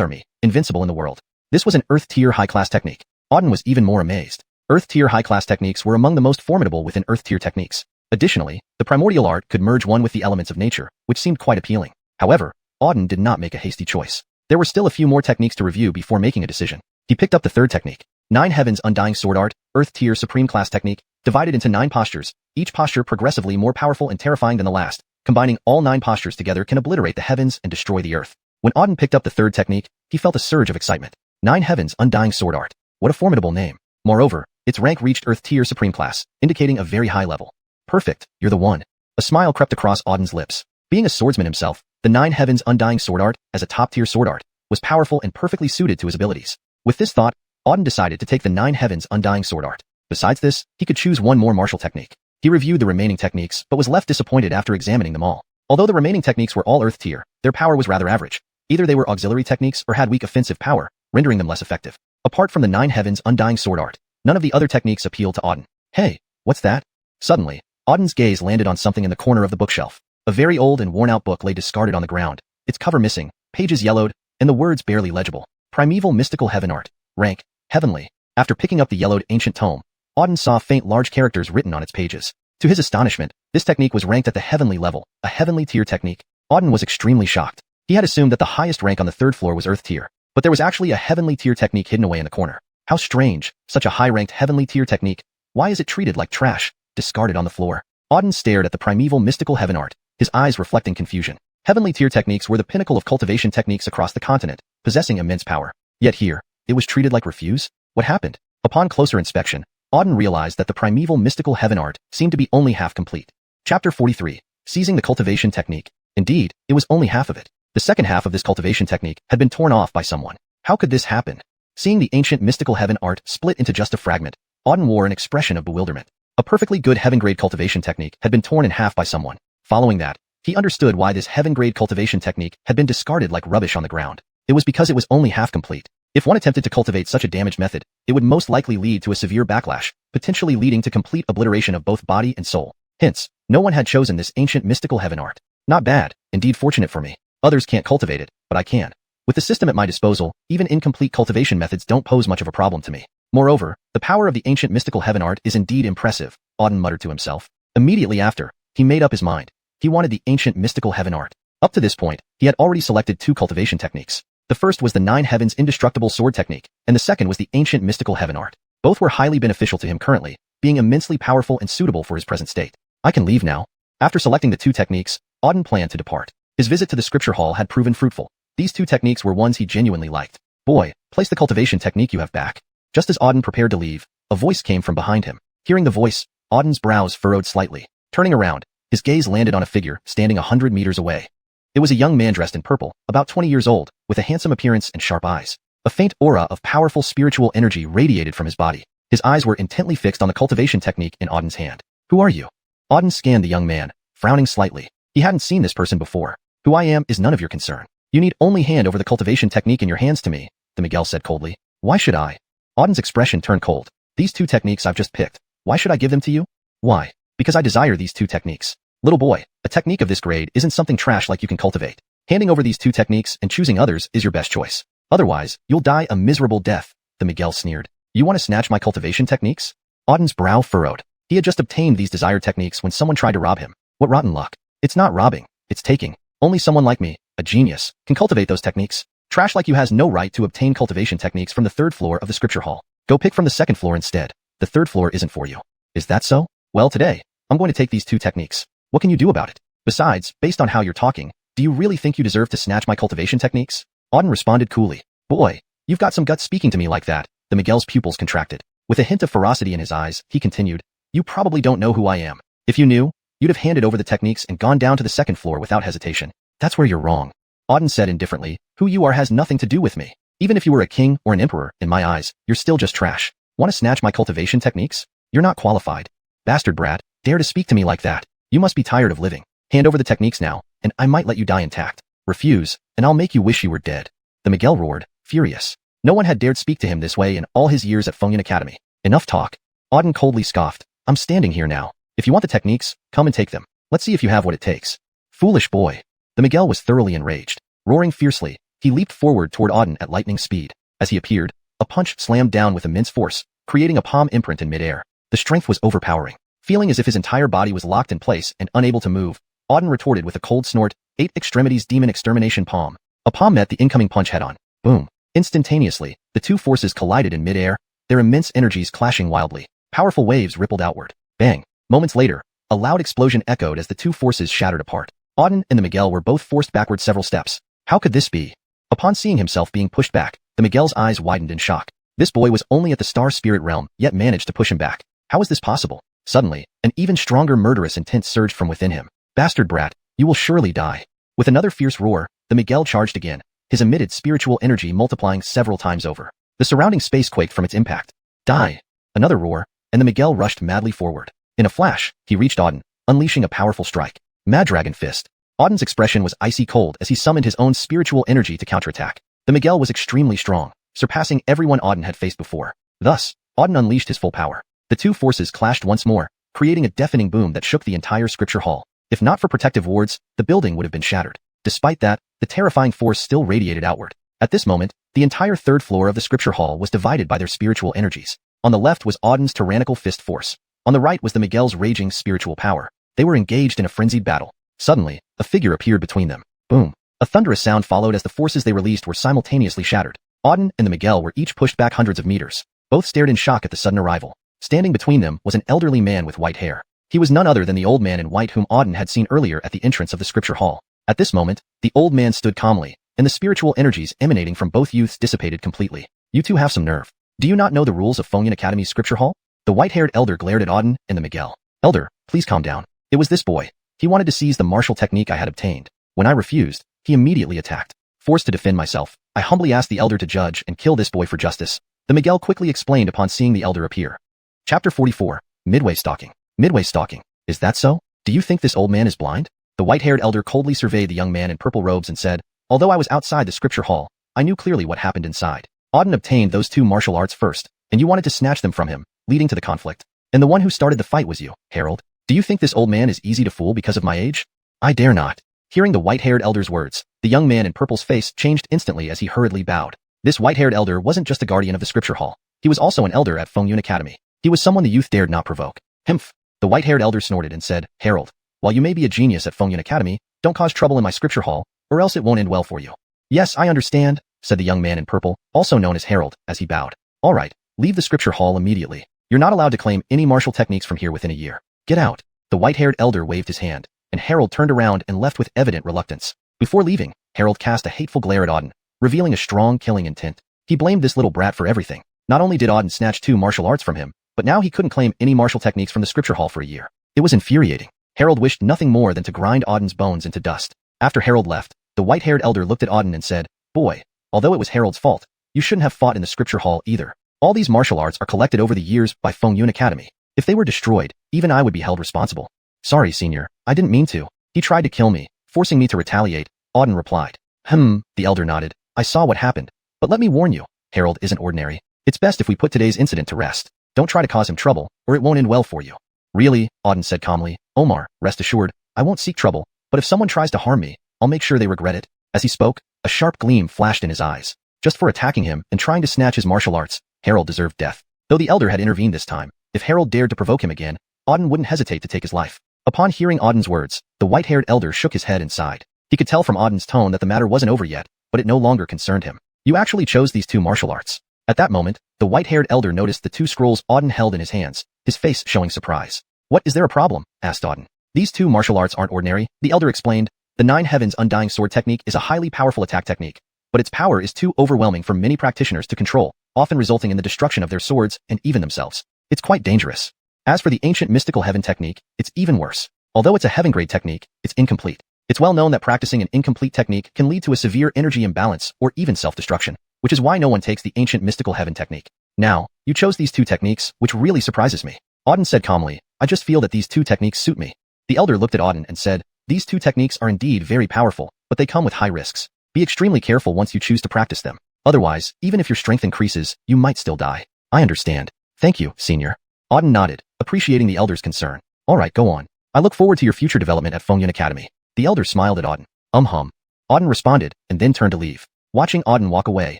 are me, invincible in the world. This was an earth tier high-class technique. Auden was even more amazed. Earth tier high-class techniques were among the most formidable within earth tier techniques. Additionally, the primordial art could merge one with the elements of nature, which seemed quite appealing. However, Auden did not make a hasty choice. There were still a few more techniques to review before making a decision. He picked up the third technique. 9 Heavens Undying Sword Art, Earth Tier Supreme Class Technique, divided into 9 postures, each posture progressively more powerful and terrifying than the last. Combining all 9 postures together can obliterate the heavens and destroy the earth. When Auden picked up the third technique, he felt a surge of excitement. 9 Heavens Undying Sword Art. What a formidable name. Moreover, its rank reached Earth Tier Supreme Class, indicating a very high level. Perfect, you're the one. A smile crept across Auden's lips. Being a swordsman himself, the 9 Heavens Undying Sword Art, as a top-tier sword art, was powerful and perfectly suited to his abilities. With this thought, Auden decided to take the 9 Heavens Undying Sword Art. Besides this, he could choose one more martial technique. He reviewed the remaining techniques, but was left disappointed after examining them all. Although the remaining techniques were all Earth Tier, their power was rather average. Either they were auxiliary techniques or had weak offensive power, rendering them less effective. Apart from the 9 Heavens Undying Sword Art, none of the other techniques appealed to Auden. Hey, what's that? Suddenly, Auden's gaze landed on something in the corner of the bookshelf. A very old and worn-out book lay discarded on the ground, its cover missing, pages yellowed, and the words barely legible. Primeval Mystical Heaven Art. Rank, Heavenly. After picking up the yellowed ancient tome, Auden saw faint large characters written on its pages. To his astonishment, this technique was ranked at the heavenly level, a heavenly tier technique. Auden was extremely shocked. He had assumed that the highest rank on the third floor was Earth Tier, but there was actually a heavenly tier technique hidden away in the corner. How strange, such a high-ranked heavenly tier technique. Why is it treated like trash, discarded on the floor? Auden stared at the primeval mystical heaven art, his eyes reflecting confusion. Heavenly tier techniques were the pinnacle of cultivation techniques across the continent, possessing immense power. Yet here, it was treated like refuse? What happened? Upon closer inspection, Auden realized that the primeval mystical heaven art seemed to be only half complete. Chapter 43. Seizing the cultivation technique. Indeed, it was only half of it. The second half of this cultivation technique had been torn off by someone. How could this happen? Seeing the ancient mystical heaven art split into just a fragment, Auden wore an expression of bewilderment. A perfectly good heaven-grade cultivation technique had been torn in half by someone. Following that, he understood why this heaven-grade cultivation technique had been discarded like rubbish on the ground. It was because it was only half complete. If one attempted to cultivate such a damaged method, it would most likely lead to a severe backlash, potentially leading to complete obliteration of both body and soul. Hence, no one had chosen this ancient mystical heaven art. Not bad, indeed fortunate for me. Others can't cultivate it, but I can. With the system at my disposal, even incomplete cultivation methods don't pose much of a problem to me. Moreover, the power of the ancient mystical heaven art is indeed impressive, Auden muttered to himself. Immediately after, he made up his mind. He wanted the ancient mystical heaven art. Up to this point, he had already selected 2 cultivation techniques. The first was the 9 Heavens Indestructible Sword technique, and the second was the ancient mystical heaven art. Both were highly beneficial to him currently, being immensely powerful and suitable for his present state. I can leave now. After selecting the 2 techniques, Auden planned to depart. His visit to the scripture hall had proven fruitful. These 2 techniques were ones he genuinely liked. Boy, place the cultivation technique you have back. Just as Auden prepared to leave, a voice came from behind him. Hearing the voice, Auden's brows furrowed slightly. Turning around, his gaze landed on a figure standing 100 meters away. It was a young man dressed in purple, about 20 years old, with a handsome appearance and sharp eyes. A faint aura of powerful spiritual energy radiated from his body. His eyes were intently fixed on the cultivation technique in Auden's hand. Who are you? Auden scanned the young man, frowning slightly. He hadn't seen this person before. Who I am is none of your concern. You need only hand over the cultivation technique in your hands to me, the Miguel said coldly. Why should I? Auden's expression turned cold. These 2 techniques I've just picked. Why should I give them to you? Why? Because I desire these 2 techniques. Little boy, a technique of this grade isn't something trash like you can cultivate. Handing over these 2 techniques and choosing others is your best choice. Otherwise, you'll die a miserable death, the Miguel sneered. You want to snatch my cultivation techniques? Auden's brow furrowed. He had just obtained these desired techniques when someone tried to rob him. What rotten luck. It's not robbing, it's taking. Only someone like me, a genius, can cultivate those techniques. Trash like you has no right to obtain cultivation techniques from the 3rd floor of the scripture hall. Go pick from the 2nd floor instead. The 3rd floor isn't for you. Is that so? Well, today, I'm going to take these 2 techniques. What can you do about it? Besides, based on how you're talking, do you really think you deserve to snatch my cultivation techniques? Auden responded coolly. Boy, you've got some guts speaking to me like that. The Miguel's pupils contracted. With a hint of ferocity in his eyes, he continued, you probably don't know who I am. If you knew, you'd have handed over the techniques and gone down to the 2nd floor without hesitation. That's where you're wrong. Auden said indifferently, who you are has nothing to do with me. Even if you were a king or an emperor, in my eyes, you're still just trash. Want to snatch my cultivation techniques? You're not qualified. Bastard brat, dare to speak to me like that. You must be tired of living. Hand over the techniques now, and I might let you die intact. Refuse, and I'll make you wish you were dead. The Miguel roared, furious. No one had dared speak to him this way in all his years at Xuanhuan Academy. Enough talk. Auden coldly scoffed. I'm standing here now. If you want the techniques, come and take them. Let's see if you have what it takes. Foolish boy. The Miguel was thoroughly enraged. Roaring fiercely, he leaped forward toward Auden at lightning speed. As he appeared, a punch slammed down with immense force, creating a palm imprint in midair. The strength was overpowering. Feeling as if his entire body was locked in place and unable to move, Auden retorted with a cold snort, 8 extremities demon extermination palm. A palm met the incoming punch head-on. Boom. Instantaneously, the 2 forces collided in midair, their immense energies clashing wildly. Powerful waves rippled outward. Bang. Moments later, a loud explosion echoed as the 2 forces shattered apart. Auden and the Miguel were both forced backward several steps. How could this be? Upon seeing himself being pushed back, the Miguel's eyes widened in shock. This boy was only at the star spirit realm, yet managed to push him back. How is this possible? Suddenly, an even stronger murderous intent surged from within him. Bastard brat, you will surely die. With another fierce roar, the Miguel charged again, his emitted spiritual energy multiplying several times over. The surrounding space quaked from its impact. Die! Another roar, and the Miguel rushed madly forward. In a flash, he reached Auden, unleashing a powerful strike. Mad Dragon Fist. Auden's expression was icy cold as he summoned his own spiritual energy to counterattack. The Miguel was extremely strong, surpassing everyone Auden had faced before. Thus, Auden unleashed his full power. The 2 forces clashed once more, creating a deafening boom that shook the entire scripture hall. If not for protective wards, the building would have been shattered. Despite that, the terrifying force still radiated outward. At this moment, the entire 3rd floor of the scripture hall was divided by their spiritual energies. On the left was Auden's tyrannical fist force. On the right was the Miguel's raging spiritual power. They were engaged in a frenzied battle. Suddenly, a figure appeared between them. Boom. A thunderous sound followed as the forces they released were simultaneously shattered. Auden and the Miguel were each pushed back hundreds of meters. Both stared in shock at the sudden arrival. Standing between them was an elderly man with white hair. He was none other than the old man in white whom Auden had seen earlier at the entrance of the scripture hall. At this moment, the old man stood calmly, and the spiritual energies emanating from both youths dissipated completely. You two have some nerve. Do you not know the rules of Xuanhuan Academy's scripture hall? The white-haired elder glared at Auden and the Miguel. Elder, please calm down. It was this boy. He wanted to seize the martial technique I had obtained. When I refused, he immediately attacked. Forced to defend myself, I humbly asked the elder to judge and kill this boy for justice. The Miguel quickly explained upon seeing the elder appear. Chapter 44. Midway Stalking. Midway Stalking. Is that so? Do you think this old man is blind? The white-haired elder coldly surveyed the young man in purple robes and said, although I was outside the scripture hall, I knew clearly what happened inside. Auden obtained those 2 martial arts first, and you wanted to snatch them from him, leading to the conflict. And the one who started the fight was you, Harold. Do you think this old man is easy to fool because of my age? I dare not. Hearing the white-haired elder's words, the young man in purple's face changed instantly as he hurriedly bowed. This white-haired elder wasn't just a guardian of the scripture hall. He was also an elder at Fengyun Academy. He was someone the youth dared not provoke. Himph. The white-haired elder snorted and said, Harold, while you may be a genius at Fengyun Academy, don't cause trouble in my scripture hall, or else it won't end well for you. Yes, I understand, said the young man in purple, also known as Harold, as he bowed. All right, leave the scripture hall immediately. You're not allowed to claim any martial techniques from here within a year. Get out. The white-haired elder waved his hand, and Harold turned around and left with evident reluctance. Before leaving, Harold cast a hateful glare at Auden, revealing a strong killing intent. He blamed this little brat for everything. Not only did Auden snatch 2 martial arts from him, but now he couldn't claim any martial techniques from the scripture hall for a year. It was infuriating. Harold wished nothing more than to grind Auden's bones into dust. After Harold left, the white-haired elder looked at Auden and said, Boy, although it was Harold's fault, you shouldn't have fought in the scripture hall either. All these martial arts are collected over the years by Fengyun Academy. If they were destroyed, even I would be held responsible. Sorry, senior, I didn't mean to. He tried to kill me, forcing me to retaliate, Auden replied. The elder nodded. I saw what happened. But let me warn you, Harold isn't ordinary. It's best if we put today's incident to rest. Don't try to cause him trouble, or it won't end well for you. Really, Auden said calmly. Omar, rest assured, I won't seek trouble, but if someone tries to harm me, I'll make sure they regret it. As he spoke, a sharp gleam flashed in his eyes. Just for attacking him and trying to snatch his martial arts, Harold deserved death. Though the elder had intervened this time, if Harold dared to provoke him again, Auden wouldn't hesitate to take his life. Upon hearing Auden's words, the white-haired elder shook his head and sighed. He could tell from Auden's tone that the matter wasn't over yet, but it no longer concerned him. You actually chose these 2 martial arts. At that moment, the white-haired elder noticed the 2 scrolls Auden held in his hands, his face showing surprise. What, is there a problem? Asked Auden. These 2 martial arts aren't ordinary, the elder explained. The 9 Heavens Undying Sword technique is a highly powerful attack technique, but its power is too overwhelming for many practitioners to control, often resulting in the destruction of their swords and even themselves. It's quite dangerous. As for the ancient mystical heaven technique, it's even worse. Although it's a heaven-grade technique, it's incomplete. It's well known that practicing an incomplete technique can lead to a severe energy imbalance or even self-destruction, which is why no one takes the ancient mystical heaven technique. Now, you chose these 2 techniques, which really surprises me. Auden said calmly, I just feel that these 2 techniques suit me. The elder looked at Auden and said, these 2 techniques are indeed very powerful, but they come with high risks. Be extremely careful once you choose to practice them. Otherwise, even if your strength increases, you might still die. I understand. Thank you, senior. Auden nodded, appreciating the elder's concern. All right, go on. I look forward to your future development at Fengyun Academy. The elder smiled at Auden. Auden responded, and then turned to leave. Watching Auden walk away,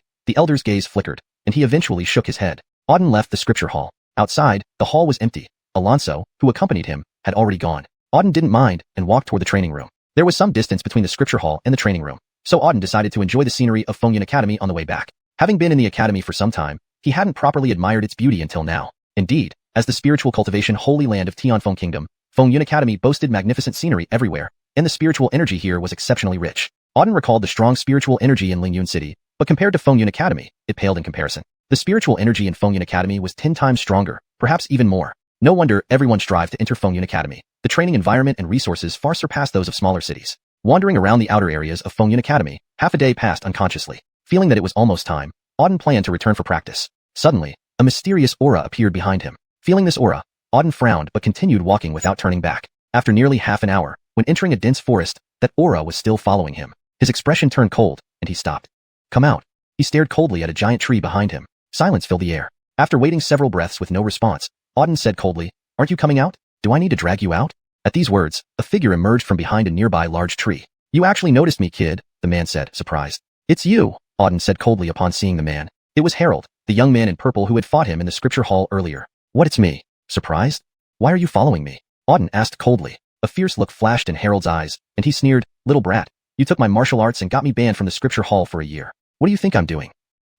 the elder's gaze flickered, and he eventually shook his head. Auden left the scripture hall. Outside, the hall was empty. Alonso, who accompanied him, had already gone. Auden didn't mind, and walked toward the training room. There was some distance between the scripture hall and the training room, so Auden decided to enjoy the scenery of Fengyun Academy on the way back. Having been in the academy for some time, he hadn't properly admired its beauty until now. Indeed, as the spiritual cultivation holy land of Tianfeng Kingdom, Fengyun Academy boasted magnificent scenery everywhere, and the spiritual energy here was exceptionally rich. Auden recalled the strong spiritual energy in Lingyun City, but compared to Fengyun Academy, it paled in comparison. The spiritual energy in Fengyun Academy was 10 times stronger, perhaps even more. No wonder everyone strived to enter Fengyun Academy. The training environment and resources far surpassed those of smaller cities. Wandering around the outer areas of Fengyun Academy, half a day passed unconsciously. Feeling that it was almost time, Auden planned to return for practice. Suddenly, a mysterious aura appeared behind him. Feeling this aura, Auden frowned but continued walking without turning back. After nearly half an hour, when entering a dense forest, that aura was still following him. His expression turned cold, and he stopped. Come out. He stared coldly at a giant tree behind him. Silence filled the air. After waiting several breaths with no response, Auden said coldly, Aren't you coming out? Do I need to drag you out? At these words, a figure emerged from behind a nearby large tree. You actually noticed me, kid, the man said, surprised. It's you, Auden said coldly upon seeing the man. It was Harold, the young man in purple who had fought him in the scripture hall earlier. What, it's me? Surprised? Why are you following me? Auden asked coldly. A fierce look flashed in Harold's eyes, and he sneered, Little brat, you took my martial arts and got me banned from the scripture hall for a year. What do you think I'm doing?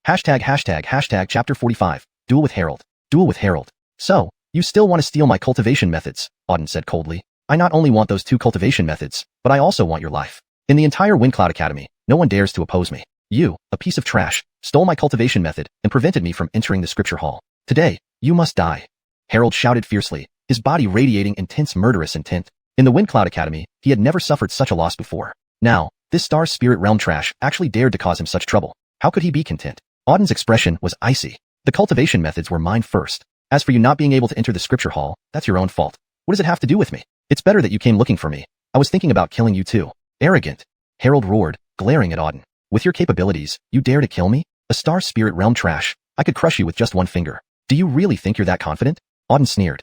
Hashtag chapter 45, Duel with Harold. Duel with Harold. So, you still want to steal my cultivation methods, Auden said coldly. I not only want those 2 cultivation methods, but I also want your life. In the entire Windcloud Academy, no one dares to oppose me. You, a piece of trash, stole my cultivation method and prevented me from entering the scripture hall. Today, you must die. Harold shouted fiercely, his body radiating intense murderous intent. In the Windcloud Academy, he had never suffered such a loss before. Now, this star spirit realm trash actually dared to cause him such trouble. How could he be content? Auden's expression was icy. The cultivation methods were mine first. As for you not being able to enter the scripture hall, that's your own fault. What does it have to do with me? It's better that you came looking for me. I was thinking about killing you too. Arrogant. Harold roared, glaring at Auden. With your capabilities, you dare to kill me? A star spirit realm trash. I could crush you with just one finger. Do you really think you're that confident? Auden sneered.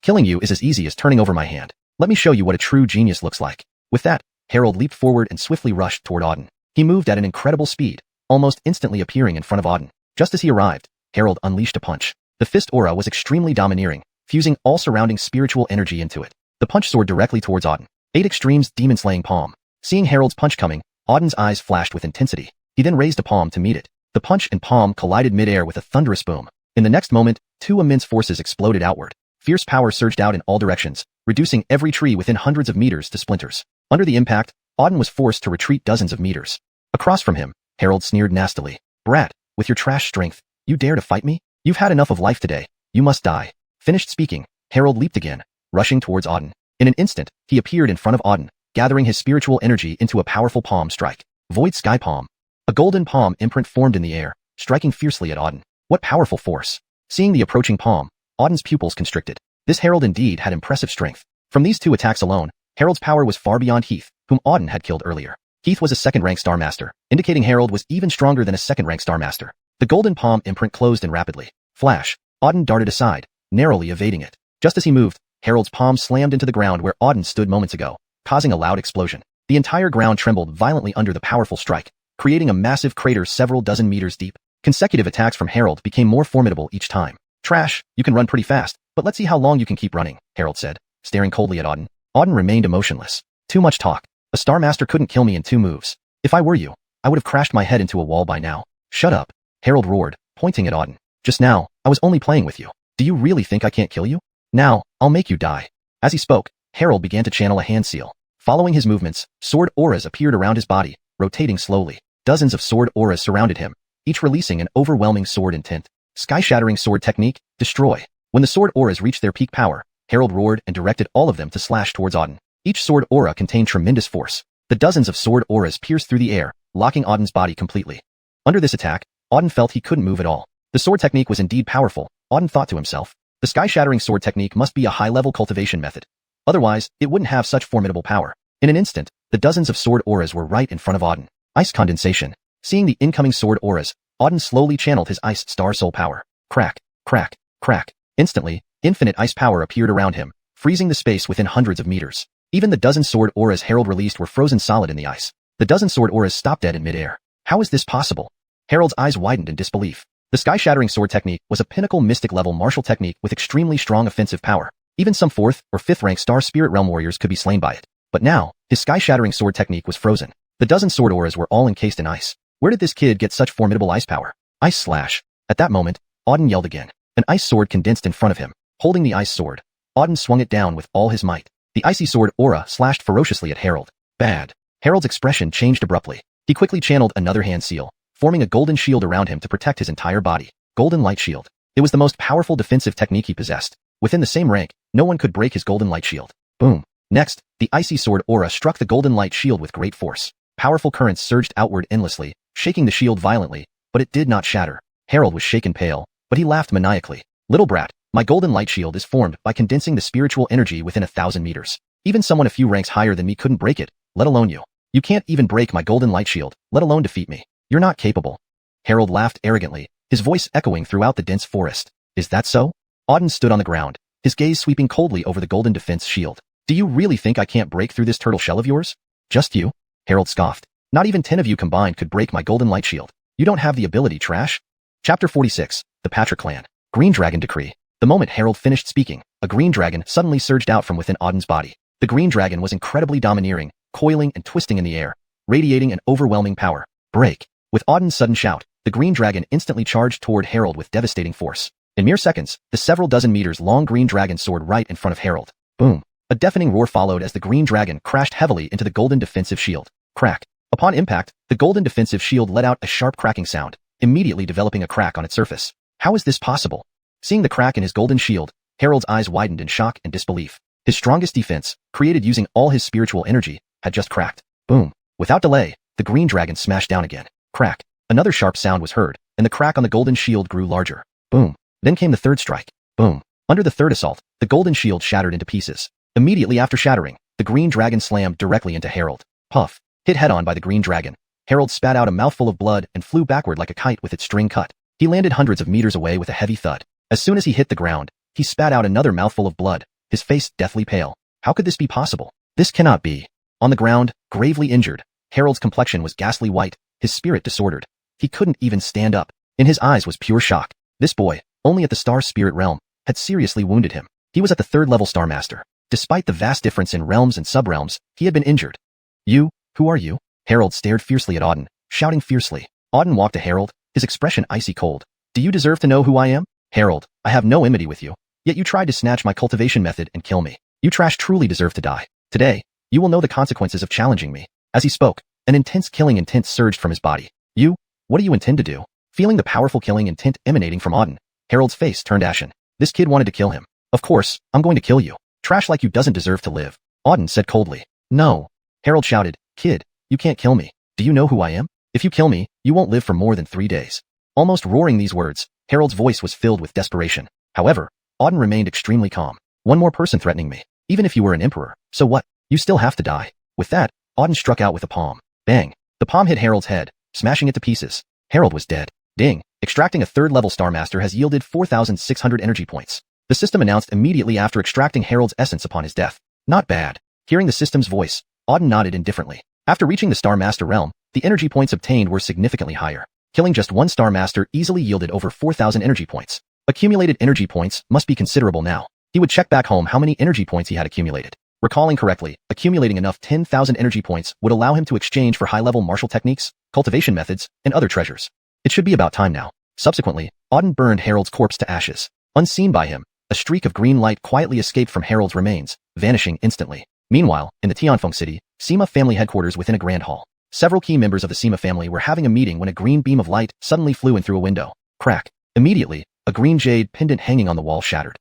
Killing you is as easy as turning over my hand. Let me show you what a true genius looks like. With that, Harold leaped forward and swiftly rushed toward Auden. He moved at an incredible speed, almost instantly appearing in front of Auden. Just as he arrived, Harold unleashed a punch. The fist aura was extremely domineering, fusing all surrounding spiritual energy into it. The punch soared directly towards Auden. 8 Extremes demon-slaying palm. Seeing Harold's punch coming, Auden's eyes flashed with intensity. He then raised a palm to meet it. The punch and palm collided mid-air with a thunderous boom. In the next moment, 2 immense forces exploded outward. Fierce power surged out in all directions, reducing every tree within hundreds of meters to splinters. Under the impact, Auden was forced to retreat dozens of meters. Across from him, Harold sneered nastily. Brat, with your trash strength, you dare to fight me? You've had enough of life today. You must die. Finished speaking, Harold leaped again, rushing towards Auden. In an instant, he appeared in front of Auden, gathering his spiritual energy into a powerful palm strike. Void Sky Palm. A golden palm imprint formed in the air, striking fiercely at Auden. What powerful force! Seeing the approaching palm, Auden's pupils constricted. This Harold indeed had impressive strength. From these 2 attacks alone, Harold's power was far beyond Heath, whom Auden had killed earlier. Heath was a second-rank Star Master, indicating Harold was even stronger than a second-rank Star Master. The golden palm imprint closed in rapidly. Flash! Auden darted aside, narrowly evading it. Just as he moved, Harold's palm slammed into the ground where Auden stood moments ago, causing a loud explosion. The entire ground trembled violently under the powerful strike, creating a massive crater several dozen meters deep. Consecutive attacks from Harold became more formidable each time. Trash, you can run pretty fast, but let's see how long you can keep running, Harold said, staring coldly at Auden. Auden remained emotionless. Too much talk. A Star Master couldn't kill me in 2 moves. If I were you, I would have crashed my head into a wall by now. Shut up, Harold roared, pointing at Auden. Just now, I was only playing with you. Do you really think I can't kill you? Now, I'll make you die. As he spoke, Harold began to channel a hand seal. Following his movements, sword auras appeared around his body, rotating slowly. Dozens of sword auras surrounded him, each releasing an overwhelming sword intent. Sky-shattering sword technique, destroy. When the sword auras reached their peak power, Harold roared and directed all of them to slash towards Auden. Each sword aura contained tremendous force. The dozens of sword auras pierced through the air, locking Auden's body completely. Under this attack, Auden felt he couldn't move at all. The sword technique was indeed powerful, Auden thought to himself. The sky-shattering sword technique must be a high-level cultivation method. Otherwise, it wouldn't have such formidable power. In an instant, the dozens of sword auras were right in front of Auden. Ice condensation. Seeing the incoming sword auras, Auden slowly channeled his ice star soul power. Crack, crack, crack. Instantly, infinite ice power appeared around him, freezing the space within hundreds of meters. Even the dozen sword auras Harold released were frozen solid in the ice. The dozen sword auras stopped dead in midair. How is this possible? Harold's eyes widened in disbelief. The sky-shattering sword technique was a pinnacle mystic-level martial technique with extremely strong offensive power. Even some 4th or 5th rank Star Spirit Realm warriors could be slain by it. But now, his sky-shattering sword technique was frozen. The dozen sword auras were all encased in ice. Where did this kid get such formidable ice power? Ice slash. At that moment, Auden yelled again. An ice sword condensed in front of him. Holding the ice sword, Auden swung it down with all his might. The icy sword aura slashed ferociously at Harold. Bad. Harold's expression changed abruptly. He quickly channeled another hand seal, forming a golden shield around him to protect his entire body. Golden Light Shield. It was the most powerful defensive technique he possessed. Within the same rank, no one could break his Golden Light Shield. Boom. Next, the icy sword aura struck the Golden Light Shield with great force. Powerful currents surged outward endlessly, shaking the shield violently, but it did not shatter. Harold was shaken pale, but he laughed maniacally. Little brat, my Golden Light Shield is formed by condensing the spiritual energy within 1,000 meters. Even someone a few ranks higher than me couldn't break it, let alone you. You can't even break my Golden Light Shield, let alone defeat me. You're not capable. Harold laughed arrogantly, his voice echoing throughout the dense forest. Is that so? Auden stood on the ground, his gaze sweeping coldly over the golden defense shield. Do you really think I can't break through this turtle shell of yours? Just you? Harold scoffed. Not even 10 of you combined could break my Golden Light Shield. You don't have the ability, trash. Chapter 46, The Patrick Clan. Green Dragon Decree. The moment Harold finished speaking, a green dragon suddenly surged out from within Auden's body. The green dragon was incredibly domineering, coiling and twisting in the air, radiating an overwhelming power. Break. With Auden's sudden shout, the green dragon instantly charged toward Harold with devastating force. In mere seconds, the several dozen meters long green dragon soared right in front of Harold. Boom. A deafening roar followed as the green dragon crashed heavily into the golden defensive shield. Crack. Upon impact, the golden defensive shield let out a sharp cracking sound, immediately developing a crack on its surface. How is this possible? Seeing the crack in his golden shield, Harold's eyes widened in shock and disbelief. His strongest defense, created using all his spiritual energy, had just cracked. Boom. Without delay, the green dragon smashed down again. Crack. Another sharp sound was heard, and the crack on the golden shield grew larger. Boom. Then came the third strike. Boom. Under the third assault, the golden shield shattered into pieces. Immediately after shattering, the green dragon slammed directly into Harold. Puff. Hit head-on by the green dragon, Harold spat out a mouthful of blood and flew backward like a kite with its string cut. He landed hundreds of meters away with a heavy thud. As soon as he hit the ground, he spat out another mouthful of blood, his face deathly pale. How could this be possible? This cannot be. On the ground, gravely injured, Harold's complexion was ghastly white, his spirit disordered. He couldn't even stand up. In his eyes was pure shock. This boy, only at the star spirit realm, had seriously wounded him. He was at the 3rd level Star Master. Despite the vast difference in realms and subrealms, he had been injured. You, who are you? Harold stared fiercely at Auden, shouting fiercely. Auden walked to Harold, his expression icy cold. Do you deserve to know who I am? Harold, I have no enmity with you. Yet you tried to snatch my cultivation method and kill me. You trash truly deserve to die. Today, you will know the consequences of challenging me. As he spoke, an intense killing intent surged from his body. You? What do you intend to do? Feeling the powerful killing intent emanating from Auden, Harold's face turned ashen. This kid wanted to kill him. Of course, I'm going to kill you. Trash like you doesn't deserve to live. Auden said coldly. No. Harold shouted, Kid, you can't kill me. Do you know who I am? If you kill me, you won't live for more than 3 days. Almost roaring these words, Harold's voice was filled with desperation. However, Auden remained extremely calm. One more person threatening me. Even if you were an emperor, so what? You still have to die. With that, Auden struck out with a palm. Bang. The palm hit Harold's head, smashing it to pieces. Harold was dead. Ding. Extracting a 3rd level Star Master has yielded 4,600 energy points. The system announced immediately after extracting Harold's essence upon his death. Not bad. Hearing the system's voice, Auden nodded indifferently. After reaching the Star Master realm, the energy points obtained were significantly higher. Killing just one Star Master easily yielded over 4,000 energy points. Accumulated energy points must be considerable now. He would check back home how many energy points he had accumulated. Recalling correctly, accumulating enough 10,000 energy points would allow him to exchange for high-level martial techniques, cultivation methods, and other treasures. It should be about time now. Subsequently, Auden burned Harold's corpse to ashes. Unseen by him, a streak of green light quietly escaped from Harold's remains, vanishing instantly. Meanwhile, in the Tianfeng City, Sima family headquarters within a grand hall. Several key members of the Sima family were having a meeting when a green beam of light suddenly flew in through a window. Crack. Immediately, a green jade pendant hanging on the wall shattered.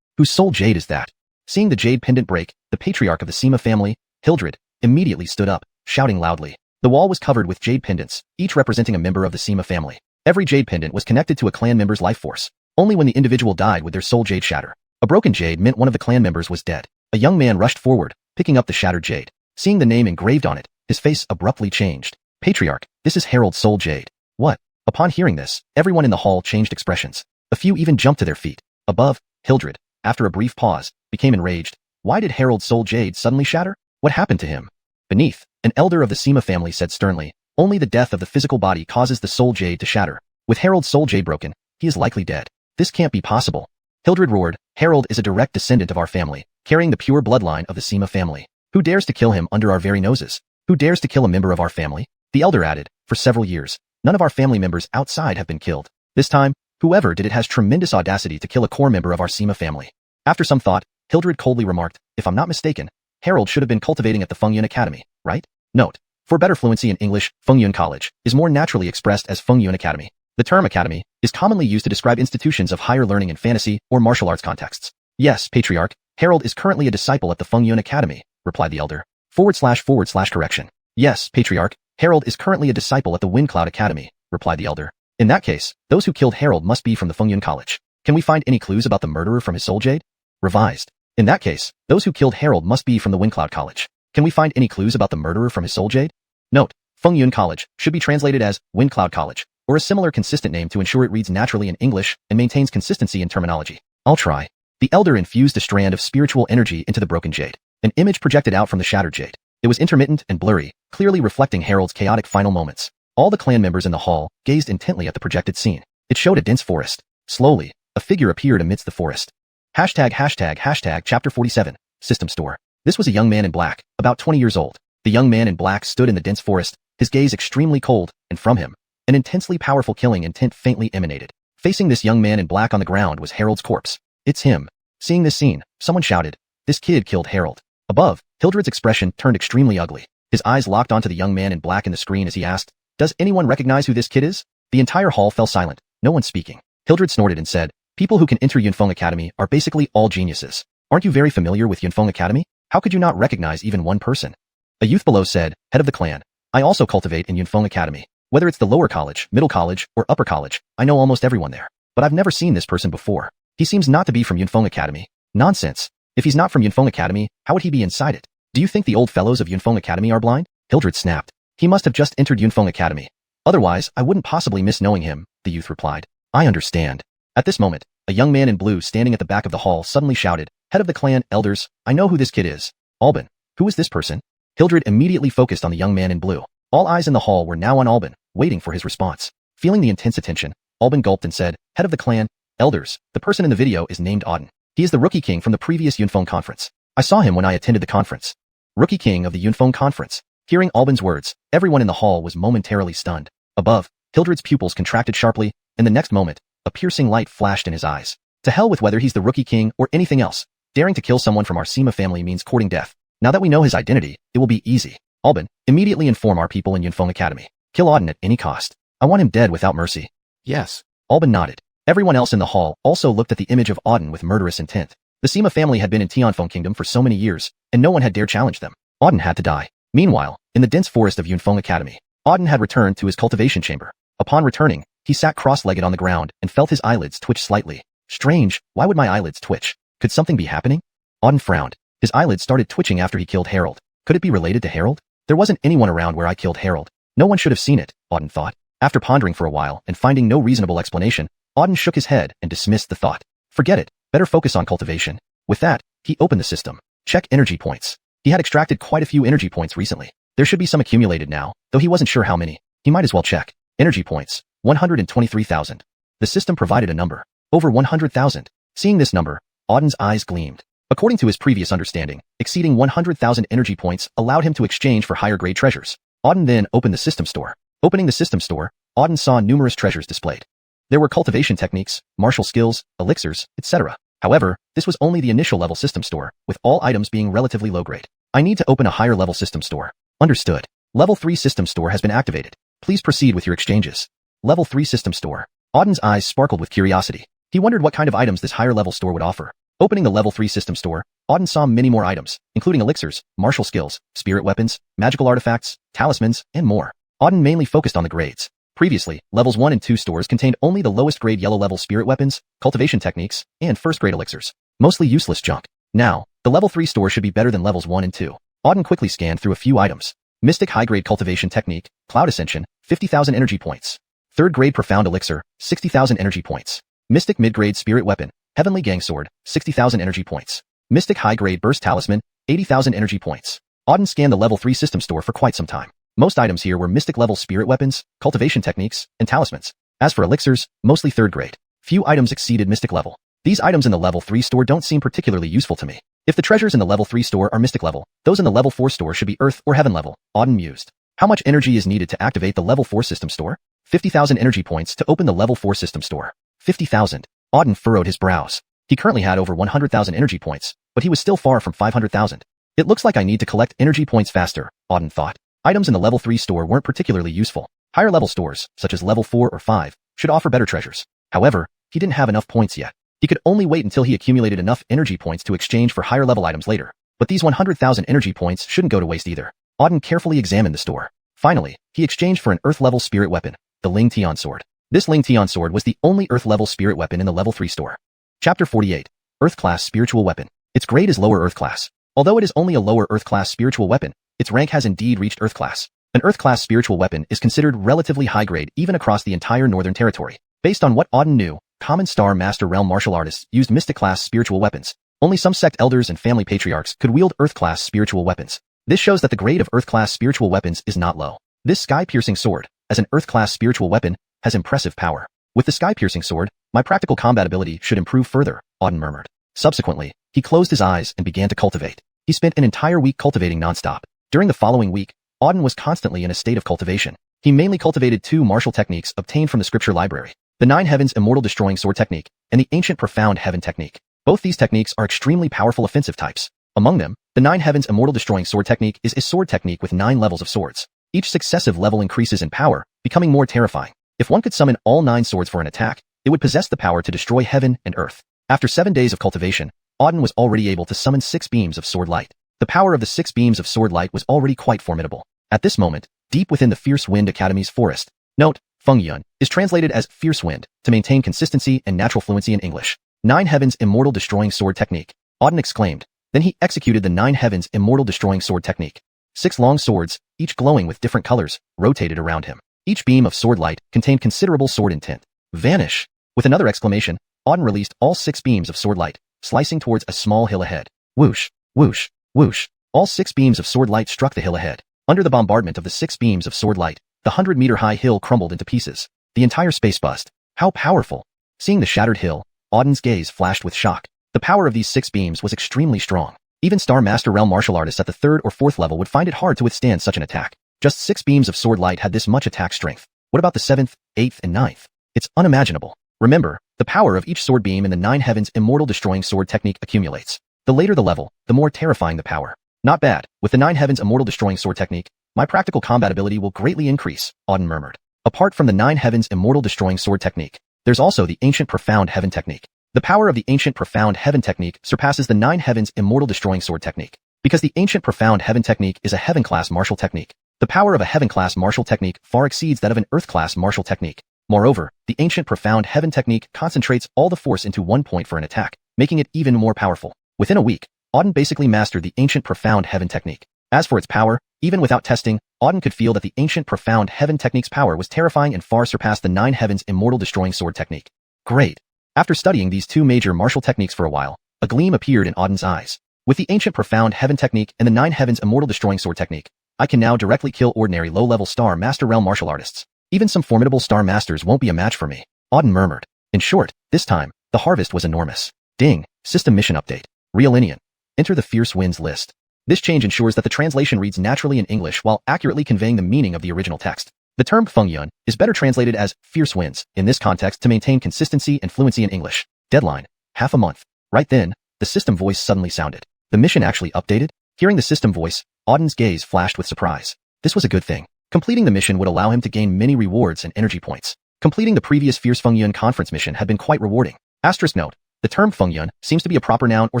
Whose soul jade is that? Seeing the jade pendant break, the patriarch of the Sima family, Hildred, immediately stood up, shouting loudly. The wall was covered with jade pendants, each representing a member of the Sima family. Every jade pendant was connected to a clan member's life force. Only when the individual died would their soul jade shatter. A broken jade meant one of the clan members was dead. A young man rushed forward, picking up the shattered jade. Seeing the name engraved on it, his face abruptly changed. Patriarch, this is Harold's soul jade. What? Upon hearing this, everyone in the hall changed expressions. A few even jumped to their feet. Above, Hildred, after a brief pause, became enraged. Why did Harold's soul jade suddenly shatter? What happened to him? Beneath, an elder of the Sima family said sternly, only the death of the physical body causes the soul jade to shatter. With Harold's soul jade broken, he is likely dead. This can't be possible. Hildred roared, Harold is a direct descendant of our family, carrying the pure bloodline of the Sima family. Who dares to kill him under our very noses? Who dares to kill a member of our family? The elder added, for several years, none of our family members outside have been killed. This time, whoever did it has tremendous audacity to kill a core member of our Sima family. After some thought, Hildred coldly remarked, if I'm not mistaken, Harold should have been cultivating at the Fengyun Academy, right? Note. For better fluency in English, Fengyun College is more naturally expressed as Fengyun Academy. The term academy is commonly used to describe institutions of higher learning in fantasy or martial arts contexts. Yes, Patriarch, Harold is currently a disciple at the Fengyun Academy, replied the elder. / correction. Yes, Patriarch, Harold is currently a disciple at the Windcloud Academy, replied the elder. In that case, those who killed Harold must be from the Fengyun College. Can we find any clues about the murderer from his soul jade? Revised. In that case, those who killed Harold must be from the Windcloud College. Can we find any clues about the murderer from his soul jade? Note. Fengyun College should be translated as Windcloud College, or a similar consistent name to ensure it reads naturally in English and maintains consistency in terminology. I'll try. The elder infused a strand of spiritual energy into the broken jade. An image projected out from the shattered jade. It was intermittent and blurry, clearly reflecting Harold's chaotic final moments. All the clan members in the hall gazed intently at the projected scene. It showed a dense forest. Slowly, a figure appeared amidst the forest. Chapter 47, System Store. This was a young man in black, about 20 years old. The young man in black stood in the dense forest, his gaze extremely cold, and from him, an intensely powerful killing intent faintly emanated. Facing this young man in black on the ground was Harold's corpse. It's him. Seeing this scene, someone shouted, this kid killed Harold. Above, Hildred's expression turned extremely ugly. His eyes locked onto the young man in black in the screen as he asked, does anyone recognize who this kid is? The entire hall fell silent, no one speaking. Hildred snorted and said, people who can enter Yunfeng Academy are basically all geniuses. Aren't you very familiar with Yunfeng Academy? How could you not recognize even one person? A youth below said, head of the clan, I also cultivate in Yunfeng Academy. Whether it's the lower college, middle college, or upper college, I know almost everyone there. But I've never seen this person before. He seems not to be from Yunfeng Academy. Nonsense. If he's not from Yunfeng Academy, how would he be inside it? Do you think the old fellows of Yunfeng Academy are blind? Hildred snapped. He must have just entered Yunfeng Academy. Otherwise, I wouldn't possibly miss knowing him, the youth replied. I understand. At this moment, a young man in blue standing at the back of the hall suddenly shouted, head of the clan, elders, I know who this kid is. Alban, who is this person? Hildred immediately focused on the young man in blue. All eyes in the hall were now on Alban, waiting for his response. Feeling the intense attention, Alban gulped and said, head of the clan, elders, the person in the video is named Auden. He is the Rookie King from the previous Yunfeng conference. I saw him when I attended the conference. Rookie King of the Yunfeng conference. Hearing Alban's words, everyone in the hall was momentarily stunned. Above, Hildred's pupils contracted sharply, and the next moment, a piercing light flashed in his eyes. To hell with whether he's the Rookie King or anything else. Daring to kill someone from our Sima family means courting death. Now that we know his identity, it will be easy. Alban, immediately inform our people in Yunfeng Academy. Kill Auden at any cost. I want him dead without mercy. Yes. Alban nodded. Everyone else in the hall also looked at the image of Auden with murderous intent. The Sima family had been in Tianfeng Kingdom for so many years, and no one had dared challenge them. Auden had to die. Meanwhile, in the dense forest of Yunfeng Academy, Auden had returned to his cultivation chamber. Upon returning, he sat cross-legged on the ground and felt his eyelids twitch slightly. Strange, why would my eyelids twitch? Could something be happening? Auden frowned. His eyelids started twitching after he killed Harold. Could it be related to Harold? There wasn't anyone around where I killed Harold. No one should have seen it, Auden thought. After pondering for a while and finding no reasonable explanation, Auden shook his head and dismissed the thought. Forget it, better focus on cultivation. With that, he opened the system. Check energy points. He had extracted quite a few energy points recently. There should be some accumulated now, though he wasn't sure how many. He might as well check. Energy points, 123,000. The system provided a number, over 100,000. Seeing this number, Auden's eyes gleamed. According to his previous understanding, exceeding 100,000 energy points allowed him to exchange for higher grade treasures. Auden then opened the system store. Opening the system store, Auden saw numerous treasures displayed. There were cultivation techniques, martial skills, elixirs, etc. However, this was only the initial level system store, with all items being relatively low grade. I need to open a higher level system store. Understood. Level 3 system store has been activated. Please proceed with your exchanges. Level 3 system store. Auden's eyes sparkled with curiosity. He wondered what kind of items this higher level store would offer. Opening the level 3 system store, Auden saw many more items, including elixirs, martial skills, spirit weapons, magical artifacts, talismans, and more. Auden mainly focused on the grades. Previously, levels 1 and 2 stores contained only the lowest grade yellow level spirit weapons, cultivation techniques, and first grade elixirs. Mostly useless junk. Now, the level 3 store should be better than levels 1 and 2. Auden quickly scanned through a few items. Mystic high grade cultivation technique, Cloud Ascension, 50,000 energy points. 3rd grade profound elixir, 60,000 energy points. Mystic mid grade spirit weapon, Heavenly Gang Sword, 60,000 energy points. Mystic high grade burst talisman, 80,000 energy points. Auden scanned the level 3 system store for quite some time. Most items here were mystic level spirit weapons, cultivation techniques, and talismans. As for elixirs, mostly 3rd grade. Few items exceeded mystic level. These items in the level 3 store don't seem particularly useful to me. If the treasures in the level 3 store are mystic level, those in the level 4 store should be earth or heaven level, Auden mused. How much energy is needed to activate the level 4 system store? 50,000 energy points to open the level 4 system store. 50,000. Auden furrowed his brows. He currently had over 100,000 energy points, but he was still far from 500,000. It looks like I need to collect energy points faster, Auden thought. Items in the level 3 store weren't particularly useful. Higher level stores, such as level 4 or 5, should offer better treasures. However, he didn't have enough points yet. He could only wait until he accumulated enough energy points to exchange for higher level items later. But these 100,000 energy points shouldn't go to waste either. Auden carefully examined the store. Finally, he exchanged for an earth level spirit weapon, the Ling Tian sword. This Ling Tian sword was the only earth level spirit weapon in the level 3 store. Chapter 48. Earth class spiritual weapon. Its grade is lower earth class. Although it is only a lower earth class spiritual weapon, its rank has indeed reached earth class. An earth class spiritual weapon is considered relatively high grade even across the entire northern territory. Based on what Auden knew, common star master realm martial artists used mystic class spiritual weapons. Only some sect elders and family patriarchs could wield earth class spiritual weapons. This shows that the grade of earth class spiritual weapons is not low. This sky piercing sword, as an earth class spiritual weapon, has impressive power. With the sky piercing sword, my practical combat ability should improve further, Auden murmured. Subsequently, he closed his eyes and began to cultivate. He spent an entire week cultivating nonstop. During the following week, Auden was constantly in a state of cultivation. He mainly cultivated 2 martial techniques obtained from the scripture library. The 9 Heavens Immortal Destroying Sword Technique, and the Ancient Profound Heaven Technique. Both these techniques are extremely powerful offensive types. Among them, the 9 Heavens Immortal Destroying Sword Technique is a sword technique with 9 levels of swords. Each successive level increases in power, becoming more terrifying. If one could summon all 9 swords for an attack, it would possess the power to destroy heaven and earth. After 7 days of cultivation, Auden was already able to summon 6 beams of sword light. The power of the 6 beams of sword light was already quite formidable. At this moment, deep within the Fierce Wind Academy's forest, note, Fengyun, is translated as Fierce Wind, to maintain consistency and natural fluency in English. 9 Heavens Immortal Destroying Sword Technique, Auden exclaimed. Then he executed the 9 Heavens Immortal Destroying Sword Technique. 6 long swords, each glowing with different colors, rotated around him. Each beam of sword light contained considerable sword intent. Vanish! With another exclamation, Auden released all 6 beams of sword light. slicing towards a small hill ahead. Whoosh, whoosh, whoosh. All 6 beams of sword light struck the hill ahead. Under the bombardment of the 6 beams of sword light, the 100-meter-high hill crumbled into pieces. The entire space bust. How powerful! Seeing the shattered hill, Auden's gaze flashed with shock. The power of these 6 beams was extremely strong. Even Star Master Realm martial artists at the 3rd or 4th level would find it hard to withstand such an attack. Just 6 beams of sword light had this much attack strength. What about the 7th, 8th, and 9th? It's unimaginable. Remember, the power of each sword beam in the 9 heavens immortal destroying sword technique accumulates. The later the level, the more terrifying the power. Not bad. With the 9 heavens immortal destroying sword technique, my practical combat ability will greatly increase, Auden murmured. Apart from the 9 heavens immortal destroying sword technique, there's also the ancient profound heaven technique. The power of the ancient profound heaven technique surpasses the 9 heavens immortal destroying sword technique. Because the ancient profound heaven technique is a heaven-class martial technique, the power of a heaven-class martial technique far exceeds that of an earth-class martial technique. Moreover, the ancient profound heaven technique concentrates all the force into one point for an attack, making it even more powerful. Within a week, Auden basically mastered the ancient profound heaven technique. As for its power, even without testing, Auden could feel that the ancient profound heaven technique's power was terrifying and far surpassed the 9 heavens immortal destroying sword technique. Great. After studying these 2 major martial techniques for a while, a gleam appeared in Auden's eyes. With the ancient profound heaven technique and the 9 heavens immortal destroying sword technique, I can now directly kill ordinary low-level Star Master Realm martial artists. Even some formidable Star Masters won't be a match for me, Auden murmured. In short, this time, the harvest was enormous. Ding, system mission update. Realinean. Enter the fierce winds list. This change ensures that the translation reads naturally in English while accurately conveying the meaning of the original text. The term xuanhuan is better translated as fierce winds in this context to maintain consistency and fluency in English. Deadline, half a month. Right then, the system voice suddenly sounded. The mission actually updated? Hearing the system voice, Auden's gaze flashed with surprise. This was a good thing. Completing the mission would allow him to gain many rewards and energy points. Completing the previous Fierce Fengyun conference mission had been quite rewarding. Asterisk note, the term Fengyun seems to be a proper noun or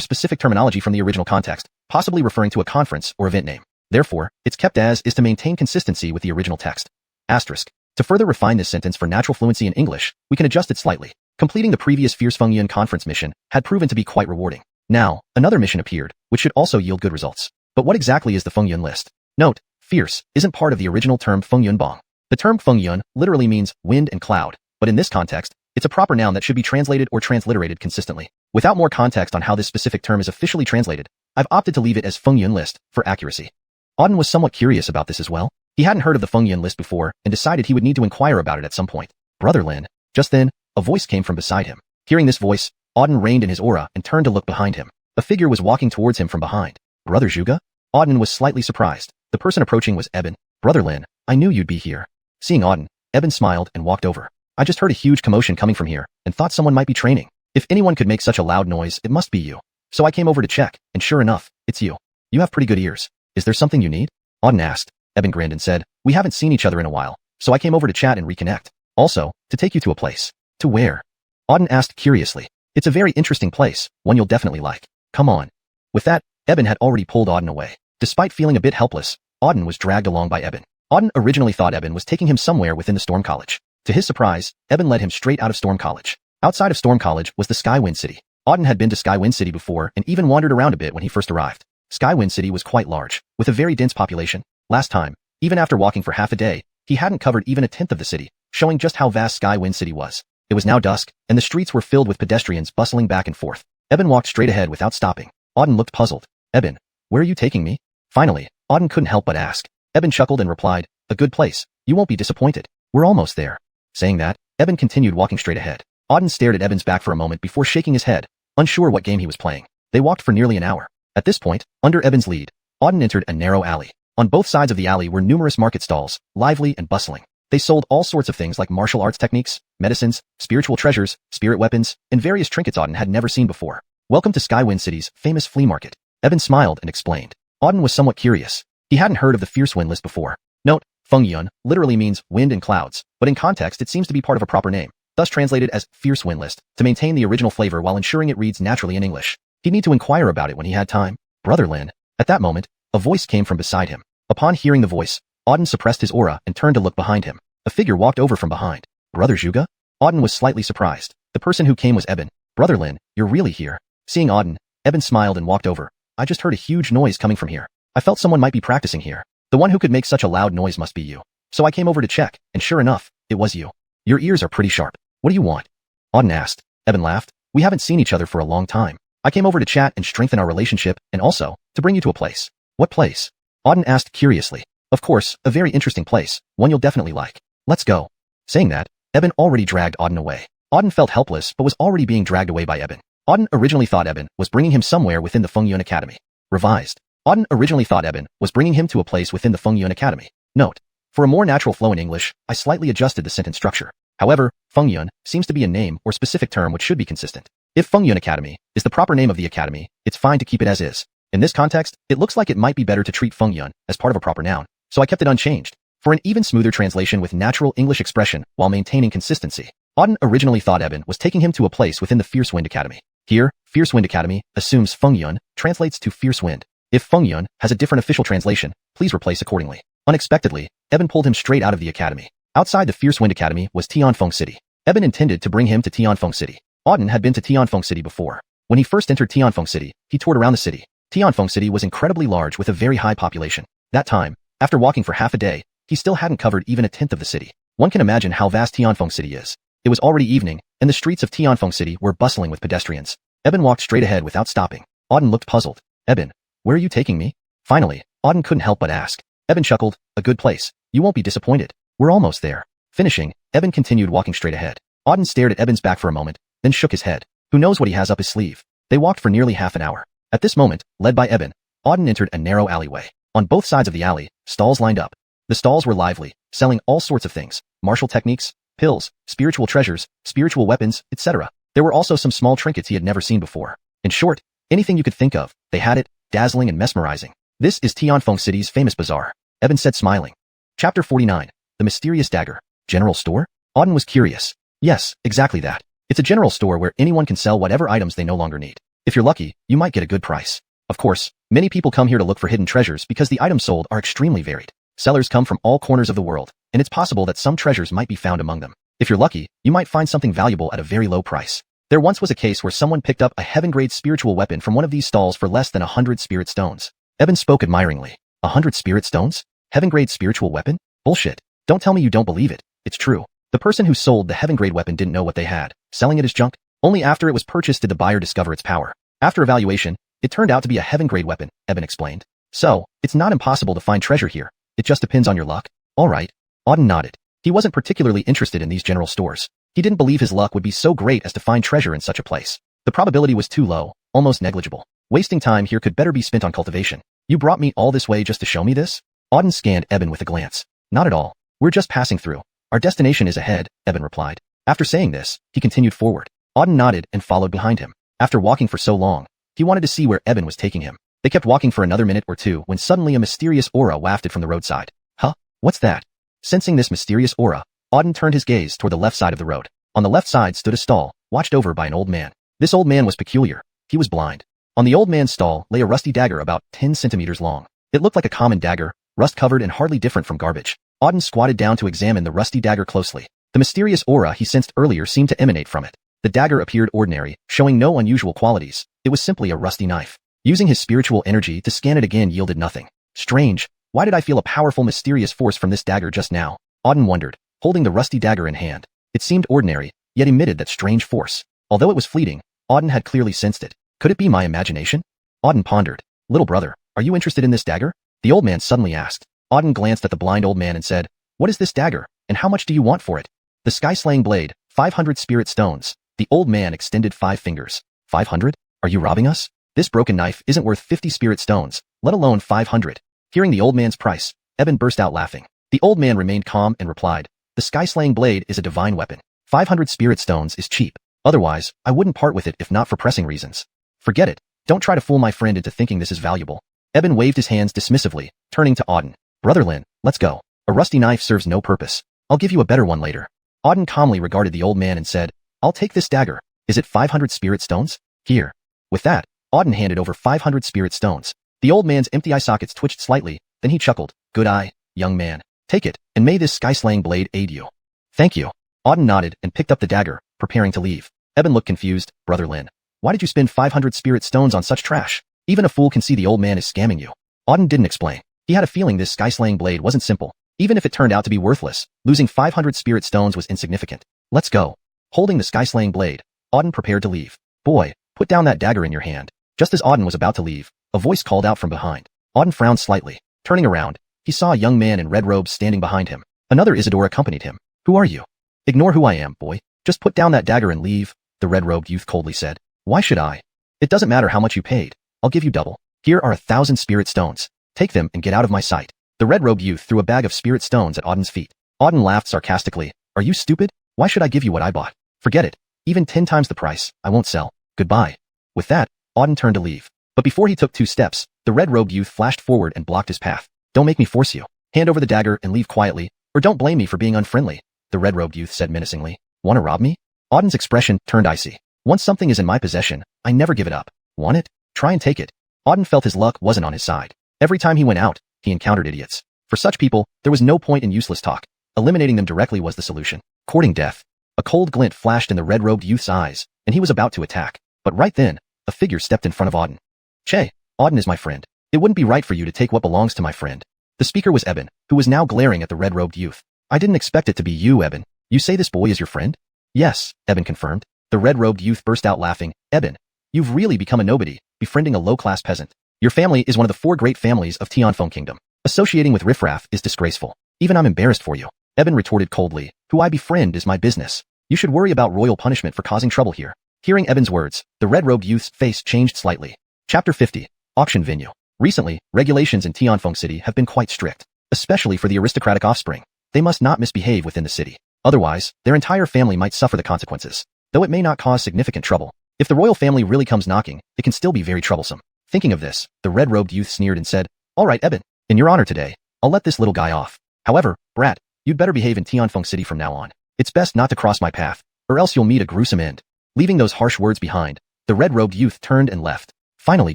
specific terminology from the original context, possibly referring to a conference or event name. Therefore, it's kept as is to maintain consistency with the original text. Asterisk. To further refine this sentence for natural fluency in English, we can adjust it slightly. Completing the previous Fierce Fengyun conference mission had proven to be quite rewarding. Now, another mission appeared, which should also yield good results. But what exactly is the Fengyun list? Note, fierce isn't part of the original term Fengyun Bong. The term Fengyun literally means wind and cloud, but in this context, it's a proper noun that should be translated or transliterated consistently. Without more context on how this specific term is officially translated, I've opted to leave it as Fengyun list for accuracy. Auden was somewhat curious about this as well. He hadn't heard of the Fengyun list before and decided he would need to inquire about it at some point. Brother Lin. Just then, a voice came from beside him. Hearing this voice, Auden reined in his aura and turned to look behind him. A figure was walking towards him from behind. Brother Zhuge? Auden was slightly surprised. The person approaching was Eben. Brother Lin, I knew you'd be here. Seeing Auden, Eben smiled and walked over. I just heard a huge commotion coming from here and thought someone might be training. If anyone could make such a loud noise, it must be you. So I came over to check, and sure enough, it's you. You have pretty good ears. Is there something you need? Auden asked. Eben grinned and said, we haven't seen each other in a while, so I came over to chat and reconnect. Also, to take you to a place. To where? Auden asked curiously. It's a very interesting place, one you'll definitely like. Come on. With that, Eben had already pulled Auden away. Despite feeling a bit helpless, Auden was dragged along by Eben. Auden originally thought Eben was taking him somewhere within the Storm College. To his surprise, Eben led him straight out of Storm College. Outside of Storm College was the Skywind City. Auden had been to Skywind City before and even wandered around a bit when he first arrived. Skywind City was quite large, with a very dense population. Last time, even after walking for half a day, he hadn't covered even a tenth of the city, showing just how vast Skywind City was. It was now dusk, and the streets were filled with pedestrians bustling back and forth. Eben walked straight ahead without stopping. Auden looked puzzled. Eben, where are you taking me? Finally, Auden couldn't help but ask. Eben chuckled and replied, a good place. You won't be disappointed. We're almost there. Saying that, Eben continued walking straight ahead. Auden stared at Eben's back for a moment before shaking his head, unsure what game he was playing. They walked for nearly an hour. At this point, under Eben's lead, Auden entered a narrow alley. On both sides of the alley were numerous market stalls, lively and bustling. They sold all sorts of things like martial arts techniques, medicines, spiritual treasures, spirit weapons, and various trinkets Auden had never seen before. Welcome to Skywind City's famous flea market. Eben smiled and explained. Auden was somewhat curious. He hadn't heard of the Fierce Wind list before. Note, Fengyun literally means wind and clouds, but in context it seems to be part of a proper name, thus translated as Fierce Wind list, to maintain the original flavor while ensuring it reads naturally in English. He'd need to inquire about it when he had time. Brother Lin. At that moment, a voice came from beside him. Upon hearing the voice, Auden suppressed his aura and turned to look behind him. A figure walked over from behind. Brother Zhuge? Auden was slightly surprised. The person who came was Eben. Brother Lin, you're really here. Seeing Auden, Eben smiled and walked over. I just heard a huge noise coming from here. I felt someone might be practicing here. The one who could make such a loud noise must be you. So I came over to check, and sure enough, it was you. Your ears are pretty sharp. What do you want? Auden asked. Eben laughed. We haven't seen each other for a long time. I came over to chat and strengthen our relationship and also to bring you to a place. What place? Auden asked curiously. Of course, a very interesting place, one you'll definitely like. Let's go. Saying that, Eben already dragged Auden away. Auden felt helpless but was already being dragged away by Eben. Auden originally thought Eben was bringing him somewhere within the Fengyun Academy. Revised. Auden originally thought Eben was bringing him to a place within the Fengyun Academy. Note. For a more natural flow in English, I slightly adjusted the sentence structure. However, Fengyun seems to be a name or specific term which should be consistent. If Fengyun Academy is the proper name of the academy, it's fine to keep it as is. In this context, it looks like it might be better to treat Fengyun as part of a proper noun, so I kept it unchanged. For an even smoother translation with natural English expression while maintaining consistency, Auden originally thought Eben was taking him to a place within the Fierce Wind Academy. Here, Fierce Wind Academy assumes Fengyun translates to Fierce Wind. If Fengyun has a different official translation, please replace accordingly. Unexpectedly, Eben pulled him straight out of the academy. Outside the Fierce Wind Academy was Tianfeng City. Eben intended to bring him to Tianfeng City. Auden had been to Tianfeng City before. When he first entered Tianfeng City, he toured around the city. Tianfeng City was incredibly large with a very high population. That time, after walking for half a day, he still hadn't covered even a tenth of the city. One can imagine how vast Tianfeng City is. It was already evening, and the streets of Tianfeng City were bustling with pedestrians. Eben walked straight ahead without stopping. Auden looked puzzled. Eben, where are you taking me? Finally, Auden couldn't help but ask. Eben chuckled, a good place. You won't be disappointed. We're almost there. Finishing, Eben continued walking straight ahead. Auden stared at Eben's back for a moment, then shook his head. Who knows what he has up his sleeve? They walked for nearly half an hour. At this moment, led by Eben, Auden entered a narrow alleyway. On both sides of the alley, stalls lined up. The stalls were lively, selling all sorts of things, martial techniques, pills, spiritual treasures, spiritual weapons, etc. There were also some small trinkets he had never seen before. In short, anything you could think of, they had it, dazzling and mesmerizing. This is Tianfeng City's famous bazaar, Eben said smiling. Chapter 49. The Mysterious Dagger. General store? Auden was curious. Yes, exactly that. It's a general store where anyone can sell whatever items they no longer need. If you're lucky, you might get a good price. Of course, many people come here to look for hidden treasures because the items sold are extremely varied. Sellers come from all corners of the world, and it's possible that some treasures might be found among them. If you're lucky, you might find something valuable at a very low price. There once was a case where someone picked up a heaven-grade spiritual weapon from one of these stalls for less than 100 spirit stones. Eben spoke admiringly. 100 spirit stones? Heaven-grade spiritual weapon? Bullshit. Don't tell me you don't believe it. It's true. The person who sold the heaven-grade weapon didn't know what they had, selling it as junk. Only after it was purchased did the buyer discover its power. After evaluation, it turned out to be a heaven-grade weapon, Eben explained. So, it's not impossible to find treasure here. It just depends on your luck. All right. Auden nodded. He wasn't particularly interested in these general stores. He didn't believe his luck would be so great as to find treasure in such a place. The probability was too low, almost negligible. Wasting time here could better be spent on cultivation. You brought me all this way just to show me this? Auden scanned Eben with a glance. Not at all. We're just passing through. Our destination is ahead, Eben replied. After saying this, he continued forward. Auden nodded and followed behind him. After walking for so long, he wanted to see where Eben was taking him. They kept walking for another minute or two when suddenly a mysterious aura wafted from the roadside. Huh? What's that? Sensing this mysterious aura, Auden turned his gaze toward the left side of the road. On the left side stood a stall, watched over by an old man. This old man was peculiar. He was blind. On the old man's stall lay a rusty dagger about 10 centimeters long. It looked like a common dagger, rust-covered and hardly different from garbage. Auden squatted down to examine the rusty dagger closely. The mysterious aura he sensed earlier seemed to emanate from it. The dagger appeared ordinary, showing no unusual qualities. It was simply a rusty knife. Using his spiritual energy to scan it again yielded nothing. Strange. Why did I feel a powerful mysterious force from this dagger just now? Auden wondered, holding the rusty dagger in hand. It seemed ordinary, yet emitted that strange force. Although it was fleeting, Auden had clearly sensed it. Could it be my imagination? Auden pondered. Little brother, are you interested in this dagger? The old man suddenly asked. Auden glanced at the blind old man and said, What is this dagger, and how much do you want for it? The sky-slaying blade, 500 spirit stones. The old man extended 5 fingers. 500? Are you robbing us? This broken knife isn't worth 50 spirit stones, let alone 500. Hearing the old man's price, Eben burst out laughing. The old man remained calm and replied, The sky-slaying blade is a divine weapon. 500 spirit stones is cheap. Otherwise, I wouldn't part with it if not for pressing reasons. Forget it. Don't try to fool my friend into thinking this is valuable. Eben waved his hands dismissively, turning to Auden. Brother Lin, let's go. A rusty knife serves no purpose. I'll give you a better one later. Auden calmly regarded the old man and said, I'll take this dagger. Is it 500 spirit stones? Here. With that, Auden handed over 500 spirit stones. The old man's empty eye sockets twitched slightly, then he chuckled. Good eye, young man. Take it, and may this sky-slaying blade aid you. Thank you. Auden nodded and picked up the dagger, preparing to leave. Eben looked confused. Brother Lin, why did you spend 500 spirit stones on such trash? Even a fool can see the old man is scamming you. Auden didn't explain. He had a feeling this sky-slaying blade wasn't simple. Even if it turned out to be worthless, losing 500 spirit stones was insignificant. Let's go. Holding the sky-slaying blade, Auden prepared to leave. Boy, Put down that dagger in your hand. Just as Auden was about to leave, a voice called out from behind. Auden frowned slightly. Turning around, he saw a young man in red robes standing behind him. Another Isidore accompanied him. Who are you? Ignore who I am, boy. Just put down that dagger and leave, the red-robed youth coldly said. Why should I? It doesn't matter how much you paid. I'll give you double. Here are 1,000 spirit stones. Take them and get out of my sight. The red-robed youth threw a bag of spirit stones at Auden's feet. Auden laughed sarcastically. Are you stupid? Why should I give you what I bought? Forget it. Even 10 times the price, I won't sell. Goodbye. With that, Auden turned to leave. But before he took 2 steps, the red-robed youth flashed forward and blocked his path. Don't make me force you. Hand over the dagger and leave quietly, or don't blame me for being unfriendly, the red-robed youth said menacingly. Want to rob me? Auden's expression turned icy. Once something is in my possession, I never give it up. Want it? Try and take it. Auden felt his luck wasn't on his side. Every time he went out, he encountered idiots. For such people, there was no point in useless talk. Eliminating them directly was the solution. Courting death. A cold glint flashed in the red-robed youth's eyes, and he was about to attack. But right then, a figure stepped in front of Auden. Che, Auden is my friend. It wouldn't be right for you to take what belongs to my friend. The speaker was Eben, who was now glaring at the red-robed youth. I didn't expect it to be you, Eben. You say this boy is your friend? Yes, Eben confirmed. The red-robed youth burst out laughing. Eben, you've really become a nobody, befriending a low-class peasant. Your family is one of the 4 great families of Tianfeng Kingdom. Associating with riffraff is disgraceful. Even I'm embarrassed for you. Eben retorted coldly. Who I befriend is my business. You should worry about royal punishment for causing trouble here. Hearing Eben's words, the red-robed youth's face changed slightly. Chapter 50. Auction Venue. Recently, regulations in Tianfeng City have been quite strict, especially for the aristocratic offspring. They must not misbehave within the city. Otherwise, their entire family might suffer the consequences. Though it may not cause significant trouble, if the royal family really comes knocking, it can still be very troublesome. Thinking of this, the red-robed youth sneered and said, All right, Eben, in your honor today, I'll let this little guy off. However, brat, you'd better behave in Tianfeng City from now on. It's best not to cross my path, or else you'll meet a gruesome end. Leaving those harsh words behind, the red-robed youth turned and left. Finally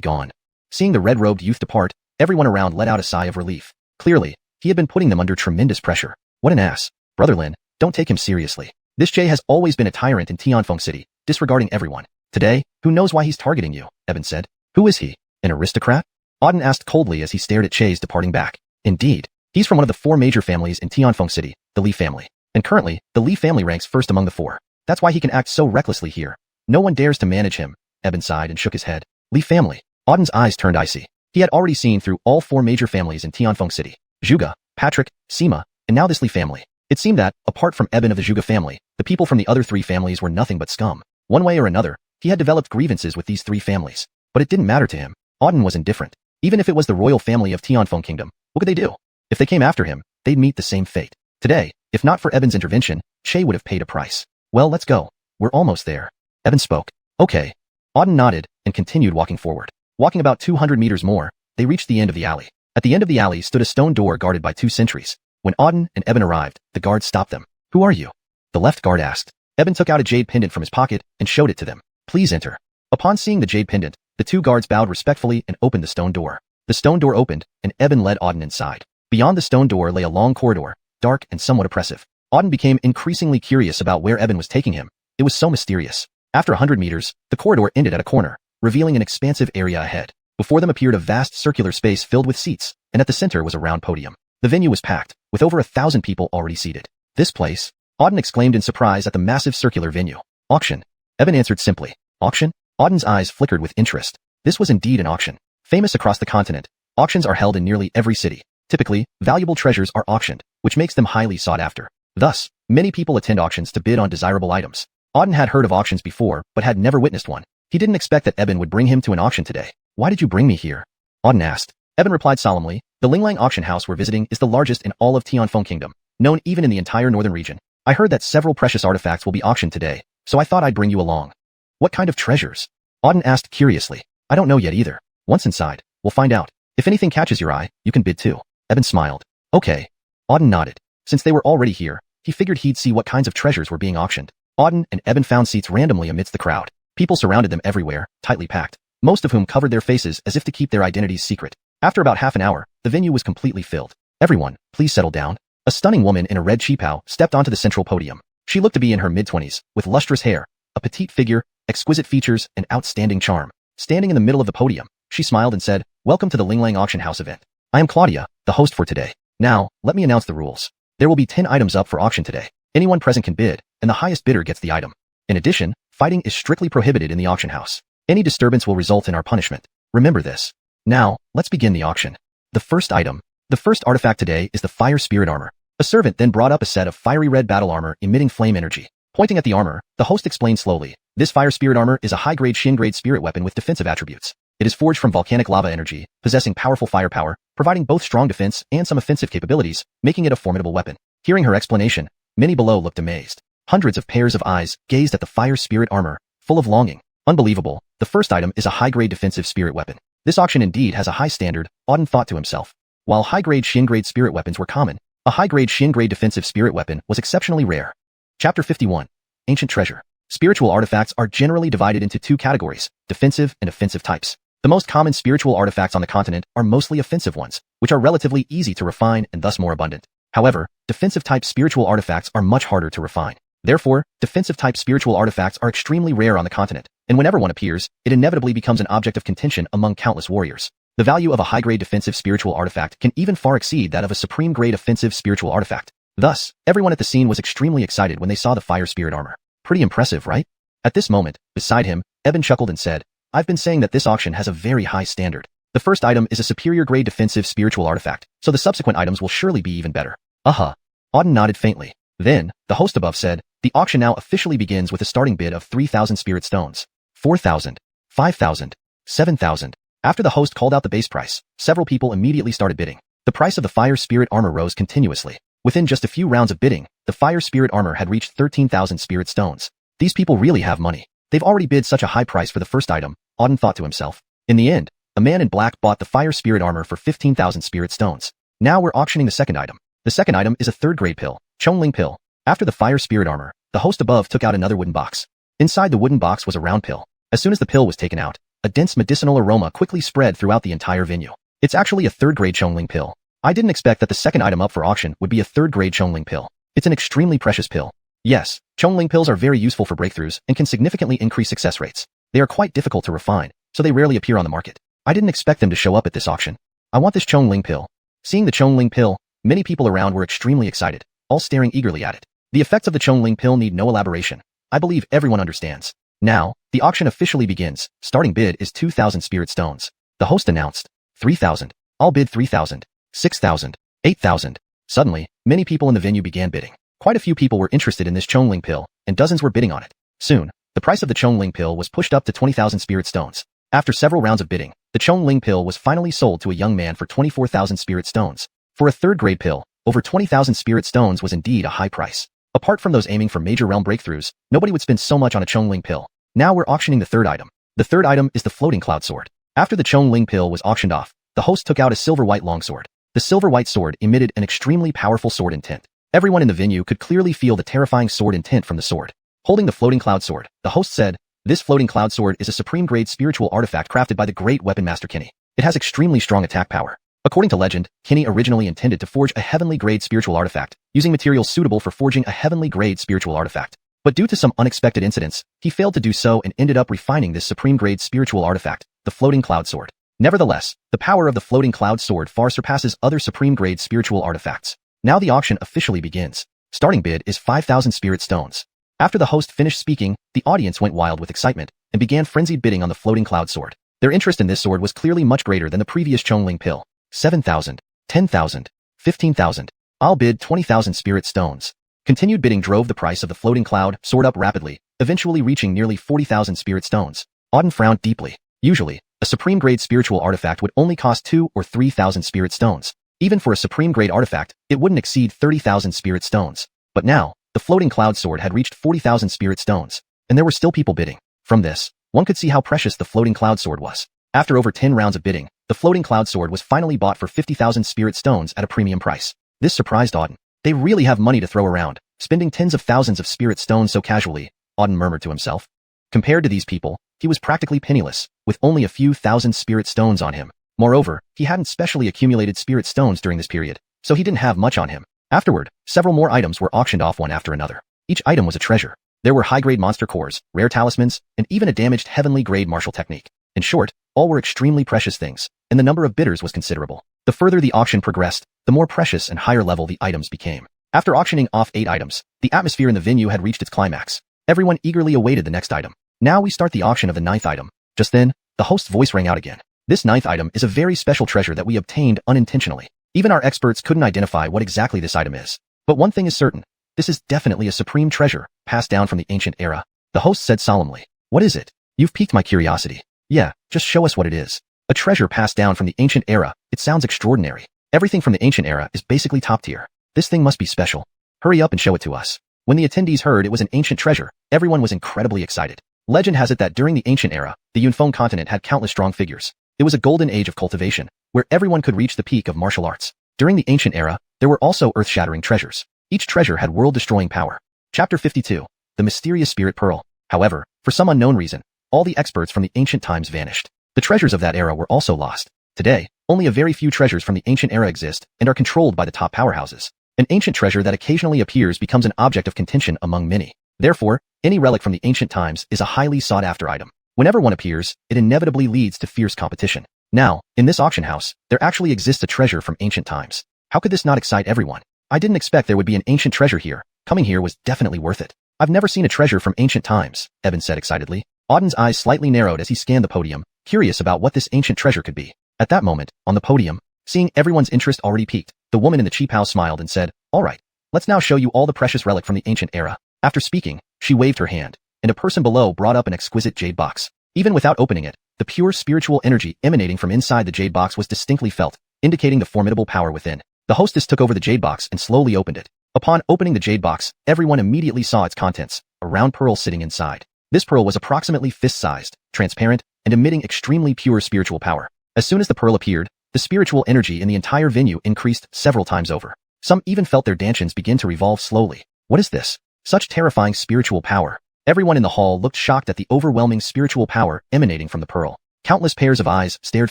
gone. Seeing the red-robed youth depart, everyone around let out a sigh of relief. Clearly, he had been putting them under tremendous pressure. What an ass. Brother Lin, don't take him seriously. This Jay has always been a tyrant in Tianfeng City, disregarding everyone. Today, who knows why he's targeting you, Eben said. Who is he? An aristocrat? Auden asked coldly as he stared at Chay's departing back. Indeed, he's from one of the 4 major families in Tianfeng City, the Li family. And currently, the Li family ranks first among the 4. That's why he can act so recklessly here. No one dares to manage him, Eben sighed and shook his head. Li family. Auden's eyes turned icy. He had already seen through all 4 major families in Tianfeng City. Zhuge, Patrick, Sima, and now this Li family. It seemed that, apart from Eben of the Zhuge family, the people from the other 3 families were nothing but scum. One way or another, he had developed grievances with these 3 families. But it didn't matter to him. Auden was indifferent. Even if it was the royal family of Tianfeng Kingdom, what could they do? If they came after him, they'd meet the same fate. Today, if not for Eben's intervention, Che would have paid a price. Well, let's go. We're almost there. Eben spoke. Okay. Auden nodded and continued walking forward. Walking about 200 meters more, they reached the end of the alley. At the end of the alley stood a stone door guarded by 2 sentries. When Auden and Eben arrived, the guards stopped them. Who are you? The left guard asked. Eben took out a jade pendant from his pocket and showed it to them. Please enter. Upon seeing the jade pendant, the 2 guards bowed respectfully and opened the stone door. The stone door opened, and Eben led Auden inside. Beyond the stone door lay a long corridor, dark and somewhat oppressive. Auden became increasingly curious about where Eben was taking him. It was so mysterious. After 100 meters, the corridor ended at a corner, revealing an expansive area ahead. Before them appeared a vast circular space filled with seats, and at the center was a round podium. The venue was packed, with over 1,000 people already seated. This place? Auden exclaimed in surprise at the massive circular venue. Auction. Eben answered simply. Auction? Auden's eyes flickered with interest. This was indeed an auction. Famous across the continent, auctions are held in nearly every city. Typically, valuable treasures are auctioned, which makes them highly sought after. Thus, many people attend auctions to bid on desirable items. Auden had heard of auctions before, but had never witnessed one. He didn't expect that Eben would bring him to an auction today. Why did you bring me here? Auden asked. Eben replied solemnly, the Linglang auction house we're visiting is the largest in all of Tianfeng Kingdom, known even in the entire northern region. I heard that several precious artifacts will be auctioned today, so I thought I'd bring you along. What kind of treasures? Auden asked curiously. I don't know yet either. Once inside, we'll find out. If anything catches your eye, you can bid too. Eben smiled. Okay. Auden nodded. Since they were already here, he figured he'd see what kinds of treasures were being auctioned. Auden and Eben found seats randomly amidst the crowd. People surrounded them everywhere, tightly packed, most of whom covered their faces as if to keep their identities secret. After about half an hour, the venue was completely filled. Everyone, please settle down. A stunning woman in a red qipao stepped onto the central podium. She looked to be in her mid-20s, with lustrous hair, a petite figure, exquisite features, and outstanding charm. Standing in the middle of the podium, she smiled and said, Welcome to the Linglang Auction House event. I am Claudia, the host for today. Now, let me announce the rules. There will be 10 items up for auction today. Anyone present can bid, and the highest bidder gets the item. In addition, fighting is strictly prohibited in the auction house. Any disturbance will result in our punishment. Remember this. Now, let's begin the auction. The first item. The first artifact today is the Fire Spirit Armor. A servant then brought up a set of fiery red battle armor emitting flame energy. Pointing at the armor, the host explained slowly, this Fire Spirit Armor is a high-grade Shin-grade spirit weapon with defensive attributes. It is forged from volcanic lava energy, possessing powerful firepower, providing both strong defense and some offensive capabilities, making it a formidable weapon. Hearing her explanation, many below looked amazed. Hundreds of pairs of eyes gazed at the Fire Spirit Armor, full of longing. Unbelievable, the first item is a high-grade defensive spirit weapon. This auction indeed has a high standard, Auden thought to himself. While high-grade Shin-grade spirit weapons were common, a high-grade Shin-grade defensive spirit weapon was exceptionally rare. Chapter 51. Ancient Treasure. Spiritual artifacts are generally divided into two categories, defensive and offensive types. The most common spiritual artifacts on the continent are mostly offensive ones, which are relatively easy to refine and thus more abundant. However, defensive-type spiritual artifacts are much harder to refine. Therefore, defensive-type spiritual artifacts are extremely rare on the continent, and whenever one appears, it inevitably becomes an object of contention among countless warriors. The value of a high-grade defensive spiritual artifact can even far exceed that of a supreme-grade offensive spiritual artifact. Thus, everyone at the scene was extremely excited when they saw the Fire Spirit Armor. Pretty impressive, right? At this moment, beside him, Eben chuckled and said, I've been saying that this auction has a very high standard. The first item is a superior-grade defensive spiritual artifact, so the subsequent items will surely be even better. Auden nodded faintly. Then, the host above said, the auction now officially begins with a starting bid of 3,000 spirit stones. 4,000. 5,000. 7,000. After the host called out the base price, several people immediately started bidding. The price of the Fire Spirit Armor rose continuously. Within just a few rounds of bidding, the Fire Spirit Armor had reached 13,000 spirit stones. These people really have money. They've already bid such a high price for the first item, Auden thought to himself. In the end, a man in black bought the Fire Spirit Armor for 15,000 spirit stones. Now we're auctioning the second item. The second item is a third-grade pill, Chongling Pill. After the Fire Spirit Armor, the host above took out another wooden box. Inside the wooden box was a round pill. As soon as the pill was taken out, a dense medicinal aroma quickly spread throughout the entire venue. It's actually a third-grade Chongling Pill. I didn't expect that the second item up for auction would be a third-grade Chongling Pill. It's an extremely precious pill. Yes, Chongling pills are very useful for breakthroughs and can significantly increase success rates. They are quite difficult to refine, so they rarely appear on the market. I didn't expect them to show up at this auction. I want this Chongling pill. Seeing the Chongling pill, many people around were extremely excited, all staring eagerly at it. The effects of the Chongling pill need no elaboration. I believe everyone understands. Now, the auction officially begins. Starting bid is 2,000 spirit stones. The host announced, 3,000. I'll bid 3,000. 6,000. 8,000. Suddenly, many people in the venue began bidding. Quite a few people were interested in this Chongling pill, and dozens were bidding on it. Soon, the price of the Chongling pill was pushed up to 20,000 spirit stones. After several rounds of bidding, the Chongling pill was finally sold to a young man for 24,000 spirit stones. For a third-grade pill, over 20,000 spirit stones was indeed a high price. Apart from those aiming for major realm breakthroughs, nobody would spend so much on a Chongling pill. Now we're auctioning the third item. The third item is the Floating Cloud Sword. After the Chongling pill was auctioned off, the host took out a silver-white longsword. The silver-white sword emitted an extremely powerful sword intent. Everyone in the venue could clearly feel the terrifying sword intent from the sword. Holding the Floating Cloud Sword, the host said, this Floating Cloud Sword is a supreme-grade spiritual artifact crafted by the great weapon master Kenny. It has extremely strong attack power. According to legend, Kenny originally intended to forge a heavenly-grade spiritual artifact, using materials suitable for forging a heavenly-grade spiritual artifact. But due to some unexpected incidents, he failed to do so and ended up refining this supreme-grade spiritual artifact, the Floating Cloud Sword. Nevertheless, the power of the Floating Cloud Sword far surpasses other supreme-grade spiritual artifacts. Now the auction officially begins. Starting bid is 5,000 spirit stones. After the host finished speaking, the audience went wild with excitement and began frenzied bidding on the Floating Cloud Sword. Their interest in this sword was clearly much greater than the previous Chongling pill. 7,000. 10,000. 15,000. I'll bid 20,000 spirit stones. Continued bidding drove the price of the Floating Cloud Sword up rapidly, eventually reaching nearly 40,000 spirit stones. Auden frowned deeply. Usually, a supreme-grade spiritual artifact would only cost 2,000 or 3,000 spirit stones. Even for a supreme-grade artifact, it wouldn't exceed 30,000 spirit stones. But now, the Floating Cloud Sword had reached 40,000 spirit stones, and there were still people bidding. From this, one could see how precious the Floating Cloud Sword was. After over 10 rounds of bidding, the Floating Cloud Sword was finally bought for 50,000 spirit stones at a premium price. This surprised Auden. They really have money to throw around, spending tens of thousands of spirit stones so casually, Auden murmured to himself. Compared to these people, he was practically penniless, with only a few thousand spirit stones on him. Moreover, he hadn't specially accumulated spirit stones during this period, so he didn't have much on him. Afterward, several more items were auctioned off one after another. Each item was a treasure. There were high-grade monster cores, rare talismans, and even a damaged heavenly-grade martial technique. In short, all were extremely precious things, and the number of bidders was considerable. The further the auction progressed, the more precious and higher level the items became. After auctioning off 8 items, the atmosphere in the venue had reached its climax. Everyone eagerly awaited the next item. Now we start the auction of the 9th item. Just then, the host's voice rang out again. This ninth item is a very special treasure that we obtained unintentionally. Even our experts couldn't identify what exactly this item is. But one thing is certain. This is definitely a supreme treasure, passed down from the ancient era. The host said solemnly. What is it? You've piqued my curiosity. Yeah, just show us what it is. A treasure passed down from the ancient era. It sounds extraordinary. Everything from the ancient era is basically top tier. This thing must be special. Hurry up and show it to us. When the attendees heard it was an ancient treasure, everyone was incredibly excited. Legend has it that during the ancient era, the Yunfeng continent had countless strong figures. It was a golden age of cultivation, where everyone could reach the peak of martial arts. During the ancient era, there were also earth-shattering treasures. Each treasure had world-destroying power. Chapter 52. The Mysterious Spirit Pearl. However, for some unknown reason, all the experts from the ancient times vanished. The treasures of that era were also lost. Today, only a very few treasures from the ancient era exist and are controlled by the top powerhouses. An ancient treasure that occasionally appears becomes an object of contention among many. Therefore, any relic from the ancient times is a highly sought-after item. Whenever one appears, it inevitably leads to fierce competition. Now, in this auction house, there actually exists a treasure from ancient times. How could this not excite everyone? I didn't expect there would be an ancient treasure here. Coming here was definitely worth it. I've never seen a treasure from ancient times, Eben said excitedly. Auden's eyes slightly narrowed as he scanned the podium, curious about what this ancient treasure could be. At that moment, on the podium, seeing everyone's interest already piqued, the woman in the cheap house smiled and said, all right, let's now show you all the precious relic from the ancient era. After speaking, she waved her hand, and a person below brought up an exquisite jade box. Even without opening it, the pure spiritual energy emanating from inside the jade box was distinctly felt, indicating the formidable power within. The hostess took over the jade box and slowly opened it. Upon opening the jade box, everyone immediately saw its contents, a round pearl sitting inside. This pearl was approximately fist-sized, transparent, and emitting extremely pure spiritual power. As soon as the pearl appeared, the spiritual energy in the entire venue increased several times over. Some even felt their dantians begin to revolve slowly. What is this? Such terrifying spiritual power. Everyone in the hall looked shocked at the overwhelming spiritual power emanating from the pearl. Countless pairs of eyes stared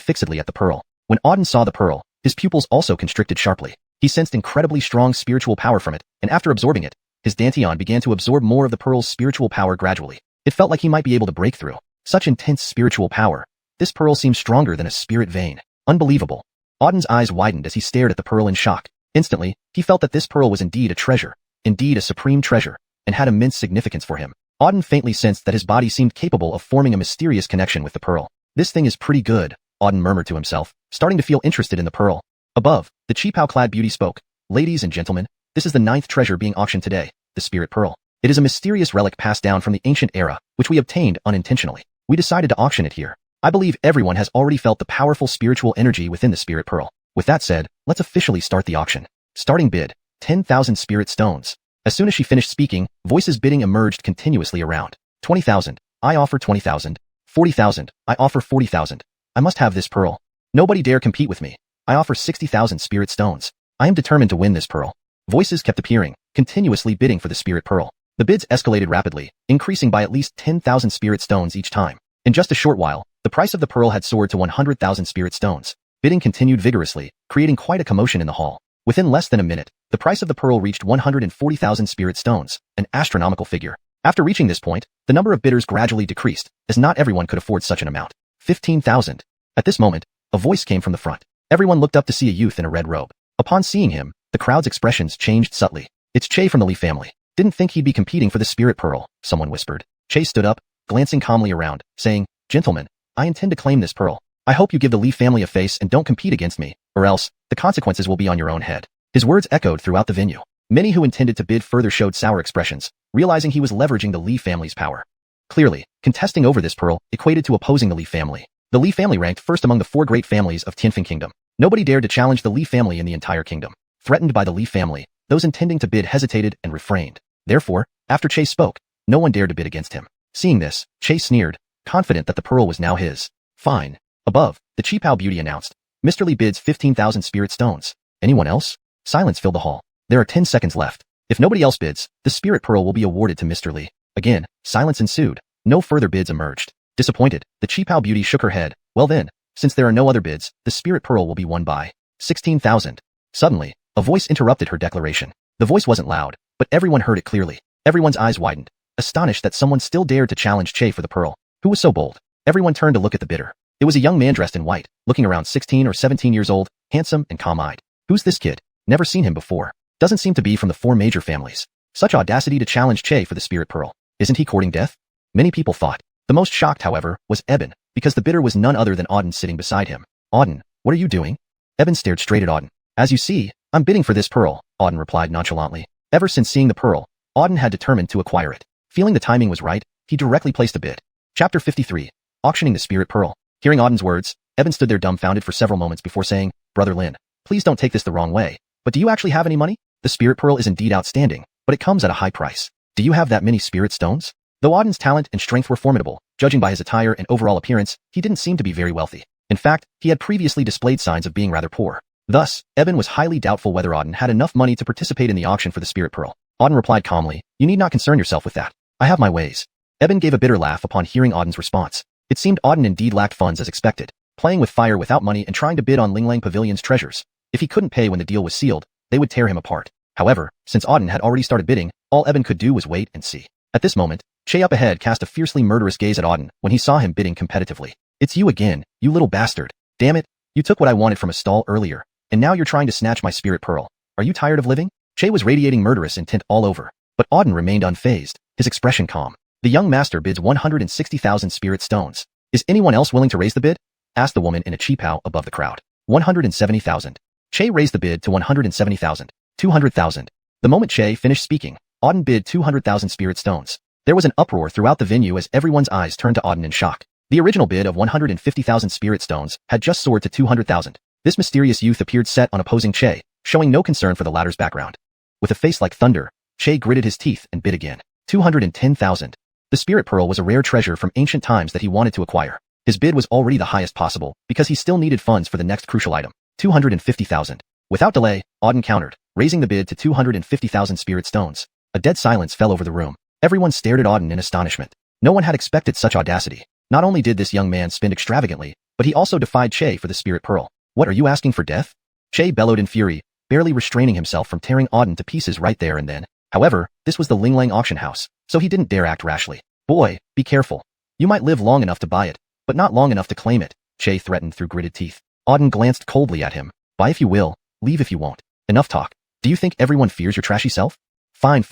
fixedly at the pearl. When Auden saw the pearl, his pupils also constricted sharply. He sensed incredibly strong spiritual power from it, and after absorbing it, his dantian began to absorb more of the pearl's spiritual power gradually. It felt like he might be able to break through. Such intense spiritual power. This pearl seems stronger than a spirit vein. Unbelievable. Auden's eyes widened as he stared at the pearl in shock. Instantly, he felt that this pearl was indeed a treasure, indeed a supreme treasure, and had immense significance for him. Auden faintly sensed that his body seemed capable of forming a mysterious connection with the pearl. This thing is pretty good, Auden murmured to himself, starting to feel interested in the pearl. Above, the cheapao-clad beauty spoke. Ladies and gentlemen, this is the 9th treasure being auctioned today, the Spirit Pearl. It is a mysterious relic passed down from the ancient era, which we obtained unintentionally. We decided to auction it here. I believe everyone has already felt the powerful spiritual energy within the Spirit Pearl. With that said, let's officially start the auction. Starting bid, 10,000 spirit stones. As soon as she finished speaking, voices bidding emerged continuously around. 20,000. I offer 20,000. 40,000. I offer 40,000. I must have this pearl. Nobody dare compete with me. I offer 60,000 spirit stones. I am determined to win this pearl. Voices kept appearing, continuously bidding for the Spirit Pearl. The bids escalated rapidly, increasing by at least 10,000 spirit stones each time. In just a short while, the price of the pearl had soared to 100,000 spirit stones. Bidding continued vigorously, creating quite a commotion in the hall. Within less than a minute, the price of the pearl reached 140,000 spirit stones, an astronomical figure. After reaching this point, the number of bidders gradually decreased, as not everyone could afford such an amount. 15,000. At this moment, a voice came from the front. Everyone looked up to see a youth in a red robe. Upon seeing him, the crowd's expressions changed subtly. It's Che from the Lee family. Didn't think he'd be competing for the Spirit Pearl, someone whispered. Che stood up, glancing calmly around, saying, Gentlemen, I intend to claim this pearl. I hope you give the Lee family a face and don't compete against me, or else, the consequences will be on your own head. His words echoed throughout the venue. Many who intended to bid further showed sour expressions, realizing he was leveraging the Lee family's power. Clearly, contesting over this pearl equated to opposing the Lee family. The Lee family ranked first among the 4 great families of Tianfeng Kingdom. Nobody dared to challenge the Lee family in the entire kingdom. Threatened by the Lee family, those intending to bid hesitated and refrained. Therefore, after Che spoke, no one dared to bid against him. Seeing this, Che sneered, confident that the pearl was now his. Fine. Above, the Cheapao beauty announced, Mr. Lee bids 15,000 spirit stones. Anyone else? Silence filled the hall. There are 10 seconds left. If nobody else bids, the Spirit Pearl will be awarded to Mr. Lee. Again, silence ensued. No further bids emerged. Disappointed, the Cheapao beauty shook her head. Well then, since there are no other bids, the Spirit Pearl will be won by 16,000. Suddenly, a voice interrupted her declaration. The voice wasn't loud, but everyone heard it clearly. Everyone's eyes widened, astonished that someone still dared to challenge Che for the pearl. Who was so bold? Everyone turned to look at the bidder. It was a young man dressed in white, looking around 16 or 17 years old, handsome and calm-eyed. Who's this kid? Never seen him before. Doesn't seem to be from the 4 major families. Such audacity to challenge Che for the Spirit Pearl. Isn't he courting death? Many people thought. The most shocked, however, was Eben, because the bidder was none other than Auden sitting beside him. Auden, what are you doing? Eben stared straight at Auden. As you see, I'm bidding for this pearl, Auden replied nonchalantly. Ever since seeing the pearl, Auden had determined to acquire it. Feeling the timing was right, he directly placed a bid. Chapter 53. Auctioning the Spirit Pearl. Hearing Auden's words, Eben stood there dumbfounded for several moments before saying, Brother Lin, please don't take this the wrong way, but do you actually have any money? The Spirit Pearl is indeed outstanding, but it comes at a high price. Do you have that many spirit stones? Though Auden's talent and strength were formidable, judging by his attire and overall appearance, he didn't seem to be very wealthy. In fact, he had previously displayed signs of being rather poor. Thus, Eben was highly doubtful whether Auden had enough money to participate in the auction for the Spirit Pearl. Auden replied calmly, You need not concern yourself with that. I have my ways. Eben gave a bitter laugh upon hearing Auden's response. It seemed Auden indeed lacked funds as expected, playing with fire without money and trying to bid on Linglang Pavilion's treasures. If he couldn't pay when the deal was sealed, they would tear him apart. However, since Auden had already started bidding, all Eben could do was wait and see. At this moment, Che up ahead cast a fiercely murderous gaze at Auden when he saw him bidding competitively. It's you again, you little bastard. Damn it, you took what I wanted from a stall earlier, and now you're trying to snatch my spirit pearl. Are you tired of living? Che was radiating murderous intent all over, but Auden remained unfazed, his expression calm. The young master bids 160,000 spirit stones. Is anyone else willing to raise the bid? Asked the woman in a cheapao above the crowd. 170,000. Che raised the bid to 170,000. 200,000. The moment Che finished speaking, Auden bid 200,000 spirit stones. There was an uproar throughout the venue as everyone's eyes turned to Auden in shock. The original bid of 150,000 spirit stones had just soared to 200,000. This mysterious youth appeared set on opposing Che, showing no concern for the latter's background. With a face like thunder, Che gritted his teeth and bid again. 210,000. The spirit pearl was a rare treasure from ancient times that he wanted to acquire. His bid was already the highest possible because he still needed funds for the next crucial item. 250,000. Without delay, Auden countered, raising the bid to 250,000 spirit stones. A dead silence fell over the room. Everyone stared at Auden in astonishment. No one had expected such audacity. Not only did this young man spend extravagantly, but he also defied Che for the spirit pearl. What, are you asking for death? Che bellowed in fury, barely restraining himself from tearing Auden to pieces right there and then. However, this was the Linglang auction house, so he didn't dare act rashly. Boy, be careful. You might live long enough to buy it, but not long enough to claim it, Che threatened through gritted teeth. Auden glanced coldly at him. Buy if you will, leave if you won't. Enough talk. Do you think everyone fears your trashy self? Fine.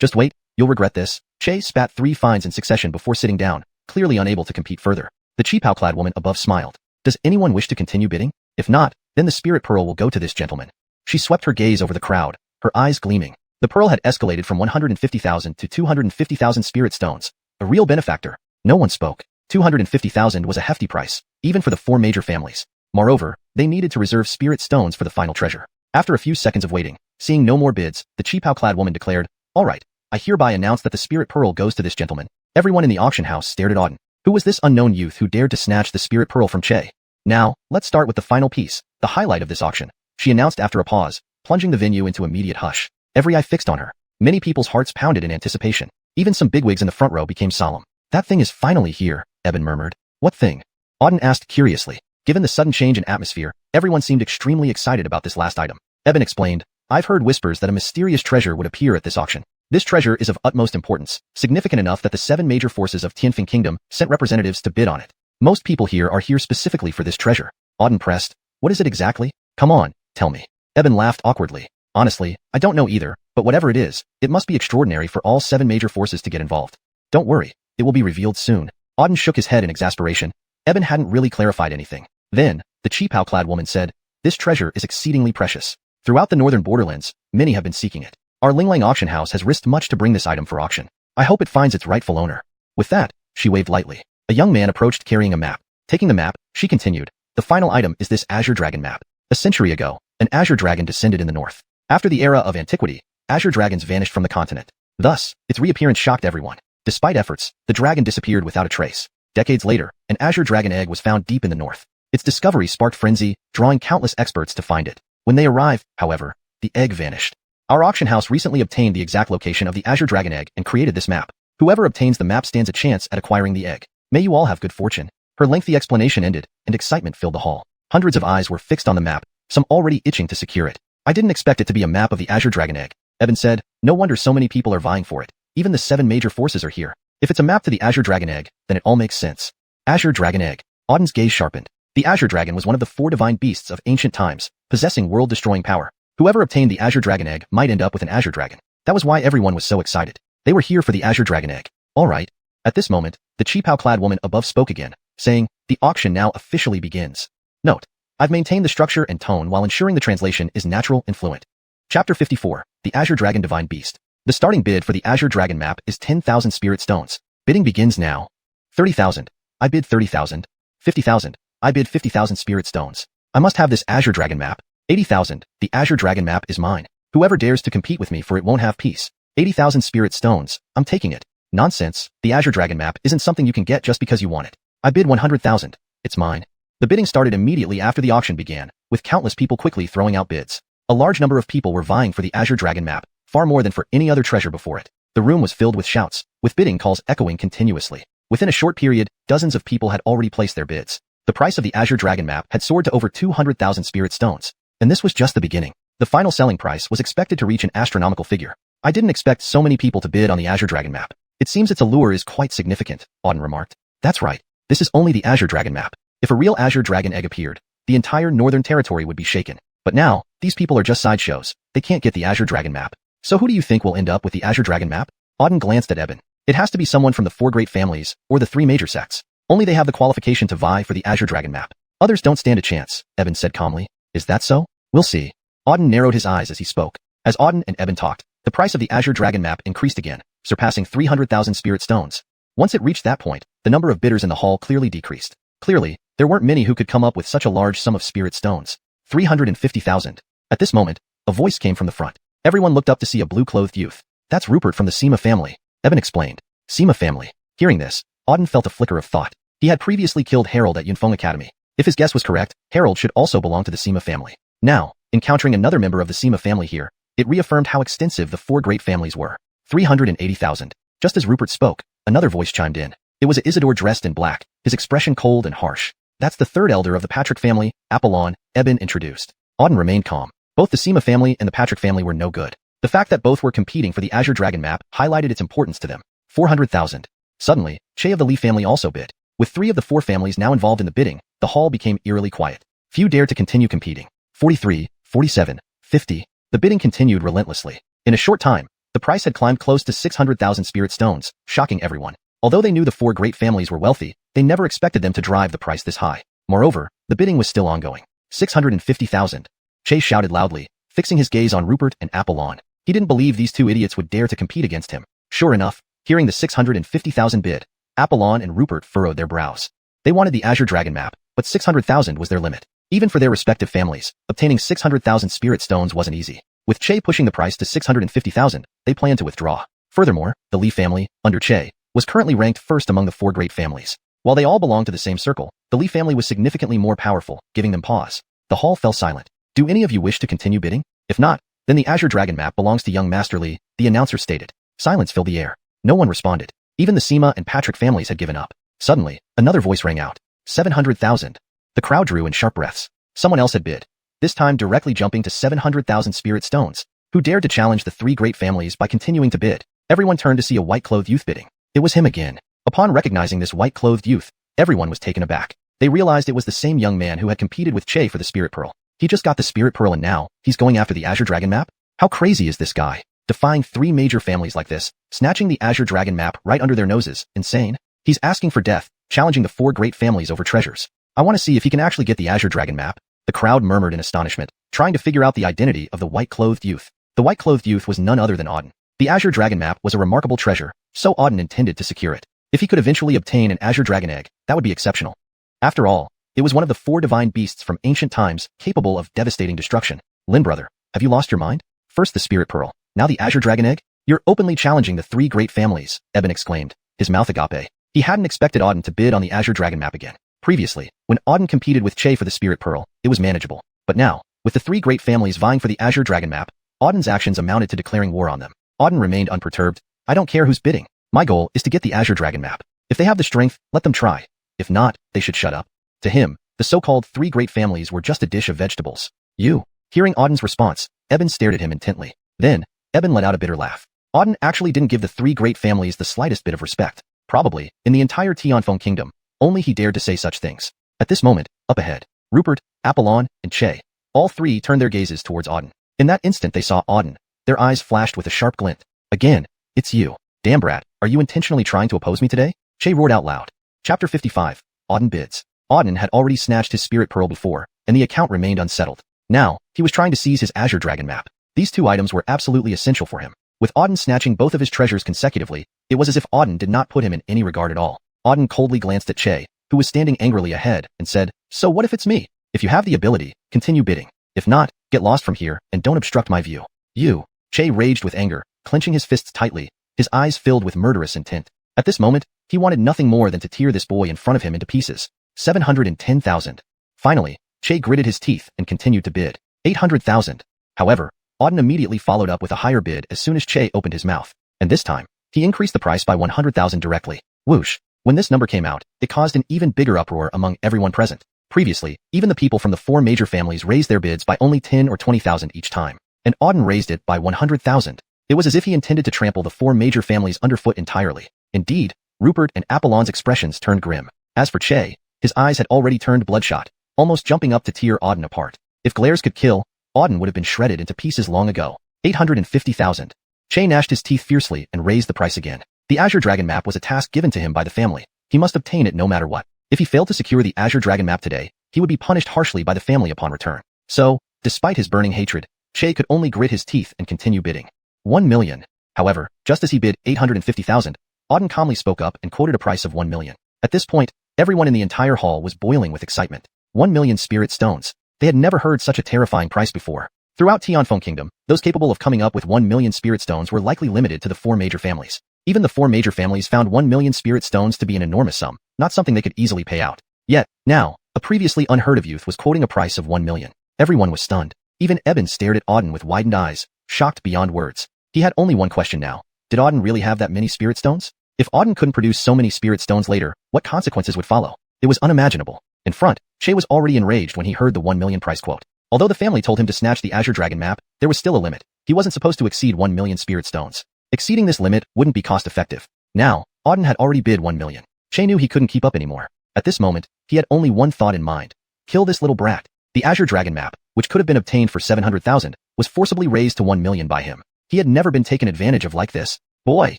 Just wait, you'll regret this. Che spat 3 fines in succession before sitting down, clearly unable to compete further. The cheapao-clad woman above smiled. Does anyone wish to continue bidding? If not, then the spirit pearl will go to this gentleman. She swept her gaze over the crowd, her eyes gleaming. The pearl had escalated from 150,000 to 250,000 spirit stones. A real benefactor. No one spoke. 250,000 was a hefty price, even for the 4 major families. Moreover, they needed to reserve spirit stones for the final treasure. After a few seconds of waiting, seeing no more bids, the cheapao-clad woman declared, All right, I hereby announce that the spirit pearl goes to this gentleman. Everyone in the auction house stared at Auden. Who was this unknown youth who dared to snatch the spirit pearl from Che? Now, let's start with the final piece, the highlight of this auction, she announced after a pause, plunging the venue into immediate hush. Every eye fixed on her. Many people's hearts pounded in anticipation. Even some bigwigs in the front row became solemn. That thing is finally here, Eben murmured. What thing? Auden asked curiously. Given the sudden change in atmosphere, everyone seemed extremely excited about this last item. Eben explained, I've heard whispers that a mysterious treasure would appear at this auction. This treasure is of utmost importance, significant enough that the 7 major forces of Tianfeng Kingdom sent representatives to bid on it. Most people here are here specifically for this treasure. Auden pressed, What is it exactly? Come on, tell me. Eben laughed awkwardly. Honestly, I don't know either, but whatever it is, it must be extraordinary for all 7 major forces to get involved. Don't worry, it will be revealed soon. Auden shook his head in exasperation. Eben hadn't really clarified anything. Then, the cheapao-clad woman said, This treasure is exceedingly precious. Throughout the northern borderlands, many have been seeking it. Our Linglang auction house has risked much to bring this item for auction. I hope it finds its rightful owner. With that, she waved lightly. A young man approached carrying a map. Taking the map, she continued, The final item is this Azure Dragon map. A century ago, an Azure Dragon descended in the north. After the era of antiquity, Azure Dragons vanished from the continent. Thus, its reappearance shocked everyone. Despite efforts, the dragon disappeared without a trace. Decades later, an Azure Dragon egg was found deep in the north. Its discovery sparked frenzy, drawing countless experts to find it. When they arrived, however, the egg vanished. Our auction house recently obtained the exact location of the Azure Dragon egg and created this map. Whoever obtains the map stands a chance at acquiring the egg. May you all have good fortune. Her lengthy explanation ended, and excitement filled the hall. Hundreds of eyes were fixed on the map, some already itching to secure it. I didn't expect it to be a map of the Azure Dragon egg. Eben said, No wonder so many people are vying for it. Even the 7 major forces are here. If it's a map to the Azure Dragon egg, then it all makes sense. Azure Dragon egg. Auden's gaze sharpened. The Azure Dragon was one of the 4 divine beasts of ancient times, possessing world-destroying power. Whoever obtained the Azure Dragon egg might end up with an Azure Dragon. That was why everyone was so excited. They were here for the Azure Dragon egg. All right. At this moment, the cheapao-clad woman above spoke again, saying, "The auction now officially begins." Note: I've maintained the structure and tone while ensuring the translation is natural and fluent. Chapter 54, The Azure Dragon Divine Beast. The starting bid for the Azure Dragon map is 10,000 spirit stones. Bidding begins now. 30,000. I bid 30,000. 50,000. I bid 50,000 spirit stones. I must have this Azure Dragon map. 80,000. The Azure Dragon map is mine. Whoever dares to compete with me for it won't have peace. 80,000 spirit stones. I'm taking it. Nonsense. The Azure Dragon map isn't something you can get just because you want it. I bid 100,000. It's mine. The bidding started immediately after the auction began, with countless people quickly throwing out bids. A large number of people were vying for the Azure Dragon map, far more than for any other treasure before it. The room was filled with shouts, with bidding calls echoing continuously. Within a short period, dozens of people had already placed their bids. The price of the Azure Dragon map had soared to over 200,000 spirit stones. And this was just the beginning. The final selling price was expected to reach an astronomical figure. I didn't expect so many people to bid on the Azure Dragon map. It seems its allure is quite significant, Auden remarked. That's right. This is only the Azure Dragon map. If a real Azure Dragon egg appeared, the entire northern territory would be shaken. But now, these people are just sideshows. They can't get the Azure Dragon map. So who do you think will end up with the Azure Dragon map? Auden glanced at Eben. It has to be someone from the 4 great families, or the 3 major sects. Only they have the qualification to vie for the Azure Dragon map. Others don't stand a chance, Eben said calmly. Is that so? We'll see. Auden narrowed his eyes as he spoke. As Auden and Eben talked, the price of the Azure Dragon map increased again, surpassing 300,000 spirit stones. Once it reached that point, the number of bidders in the hall clearly decreased. Clearly, there weren't many who could come up with such a large sum of spirit stones. 350,000. At this moment, a voice came from the front. Everyone looked up to see a blue-clothed youth. That's Rupert from the Sima family, Eben explained. Sima family. Hearing this, Auden felt a flicker of thought. He had previously killed Harold at Yunfeng Academy. If his guess was correct, Harold should also belong to the Sima family. Now, encountering another member of the Sima family here, it reaffirmed how extensive the 4 great families were. 380,000. Just as Rupert spoke, another voice chimed in. It was Isidore dressed in black, his expression cold and harsh. That's the 3rd elder of the Patrick family, Apollon, Eben introduced. Auden remained calm. Both the Sima family and the Patrick family were no good. The fact that both were competing for the Azure Dragon map highlighted its importance to them. 400,000. Suddenly, Che of the Li family also bid. With 3 of the 4 families now involved in the bidding, the hall became eerily quiet. Few dared to continue competing. 43, 47, 50. The bidding continued relentlessly. In a short time, the price had climbed close to 600,000 spirit stones, shocking everyone. Although they knew the 4 great families were wealthy, they never expected them to drive the price this high. Moreover, the bidding was still ongoing. 650,000. Che shouted loudly, fixing his gaze on Rupert and Apollon. He didn't believe these 2 idiots would dare to compete against him. Sure enough, hearing the 650,000 bid, Apollon and Rupert furrowed their brows. They wanted the Azure Dragon map, but 600,000 was their limit. Even for their respective families, obtaining 600,000 spirit stones wasn't easy. With Che pushing the price to 650,000, they planned to withdraw. Furthermore, the Li family, under Che, was currently ranked first among the 4 great families. While they all belonged to the same circle, the Li family was significantly more powerful, giving them pause. The hall fell silent. Do any of you wish to continue bidding? If not, then the Azure Dragon map belongs to young Master Li, the announcer stated. Silence filled the air. No one responded. Even the Sima and Patrick families had given up. Suddenly, another voice rang out. 700,000. The crowd drew in sharp breaths. Someone else had bid. This time directly jumping to 700,000 spirit stones. Who dared to challenge the 3 great families by continuing to bid? Everyone turned to see a white-clothed youth bidding. It was him again. Upon recognizing this white-clothed youth, everyone was taken aback. They realized it was the same young man who had competed with Che for the Spirit Pearl. He just got the Spirit Pearl and now, he's going after the Azure Dragon map? How crazy is this guy? Defying 3 major families like this, snatching the Azure Dragon map right under their noses, insane? He's asking for death, challenging the 4 great families over treasures. I want to see if he can actually get the Azure Dragon map. The crowd murmured in astonishment, trying to figure out the identity of the white-clothed youth. The white-clothed youth was none other than Auden. The Azure Dragon map was a remarkable treasure, so Auden intended to secure it. If he could eventually obtain an Azure Dragon egg, that would be exceptional. After all, it was one of the 4 divine beasts from ancient times, capable of devastating destruction. Lin brother, have you lost your mind? First the Spirit Pearl, now the Azure Dragon egg? You're openly challenging the 3 great families, Eben exclaimed, his mouth agape. He hadn't expected Auden to bid on the Azure Dragon map again. Previously, when Auden competed with Che for the Spirit Pearl, it was manageable. But now, with the 3 great families vying for the Azure Dragon map, Auden's actions amounted to declaring war on them. Auden remained unperturbed. I don't care who's bidding. My goal is to get the Azure Dragon map. If they have the strength, let them try. If not, they should shut up. To him, the so-called 3 great families were just a dish of vegetables. You. Hearing Auden's response, Eben stared at him intently. Then, Eben let out a bitter laugh. Auden actually didn't give the 3 great families the slightest bit of respect. Probably, in the entire Tianfeng kingdom, only he dared to say such things. At this moment, up ahead, Rupert, Apollon, and Che, all 3 turned their gazes towards Auden. In that instant they saw Auden. Their eyes flashed with a sharp glint. Again, it's you. Damn brat, are you intentionally trying to oppose me today? Che roared out loud. Chapter 55. Auden bids. Auden had already snatched his spirit pearl before, and the account remained unsettled. Now, he was trying to seize his Azure Dragon map. These two items were absolutely essential for him. With Auden snatching both of his treasures consecutively, it was as if Auden did not put him in any regard at all. Auden coldly glanced at Che, who was standing angrily ahead, and said, "So what if it's me? If you have the ability, continue bidding. If not, get lost from here and don't obstruct my view." "You!" Che raged with anger, clenching his fists tightly, his eyes filled with murderous intent. At this moment, he wanted nothing more than to tear this boy in front of him into pieces. 710,000. Finally, Che gritted his teeth and continued to bid. 800,000. However, Auden immediately followed up with a higher bid as soon as Che opened his mouth, and this time, he increased the price by 100,000 directly. Whoosh! When this number came out, it caused an even bigger uproar among everyone present. Previously, even the people from the four major families raised their bids by only 10 or 20,000 each time, and Auden raised it by 100,000. It was as if he intended to trample the four major families underfoot entirely. Indeed, Rupert and Apollon's expressions turned grim. As for Che, his eyes had already turned bloodshot, almost jumping up to tear Auden apart. If glares could kill, Auden would have been shredded into pieces long ago. 850,000. Che gnashed his teeth fiercely and raised the price again. The Azure Dragon map was a task given to him by the family. He must obtain it no matter what. If he failed to secure the Azure Dragon map today, he would be punished harshly by the family upon return. So, despite his burning hatred, Che could only grit his teeth and continue bidding. 1 million. However, just as he bid 850,000, Auden calmly spoke up and quoted a price of 1 million. At this point, everyone in the entire hall was boiling with excitement. 1 million spirit stones. They had never heard such a terrifying price before. Throughout Tianfeng Kingdom, those capable of coming up with 1 million spirit stones were likely limited to the four major families. Even the four major families found 1 million spirit stones to be an enormous sum, not something they could easily pay out. Yet, now, a previously unheard of youth was quoting a price of 1 million. Everyone was stunned. Even Eben stared at Auden with widened eyes, shocked beyond words. He had only one question now. Did Auden really have that many spirit stones? If Auden couldn't produce so many spirit stones later, what consequences would follow? It was unimaginable. In front, Che was already enraged when he heard the 1 million price quote. Although the family told him to snatch the Azure Dragon map, there was still a limit. He wasn't supposed to exceed 1 million spirit stones. Exceeding this limit wouldn't be cost-effective. Now, Auden had already bid 1 million. Che knew he couldn't keep up anymore. At this moment, he had only one thought in mind. Kill this little brat. The Azure Dragon map, which could have been obtained for 700,000, was forcibly raised to 1 million by him. He had never been taken advantage of like this. "Boy,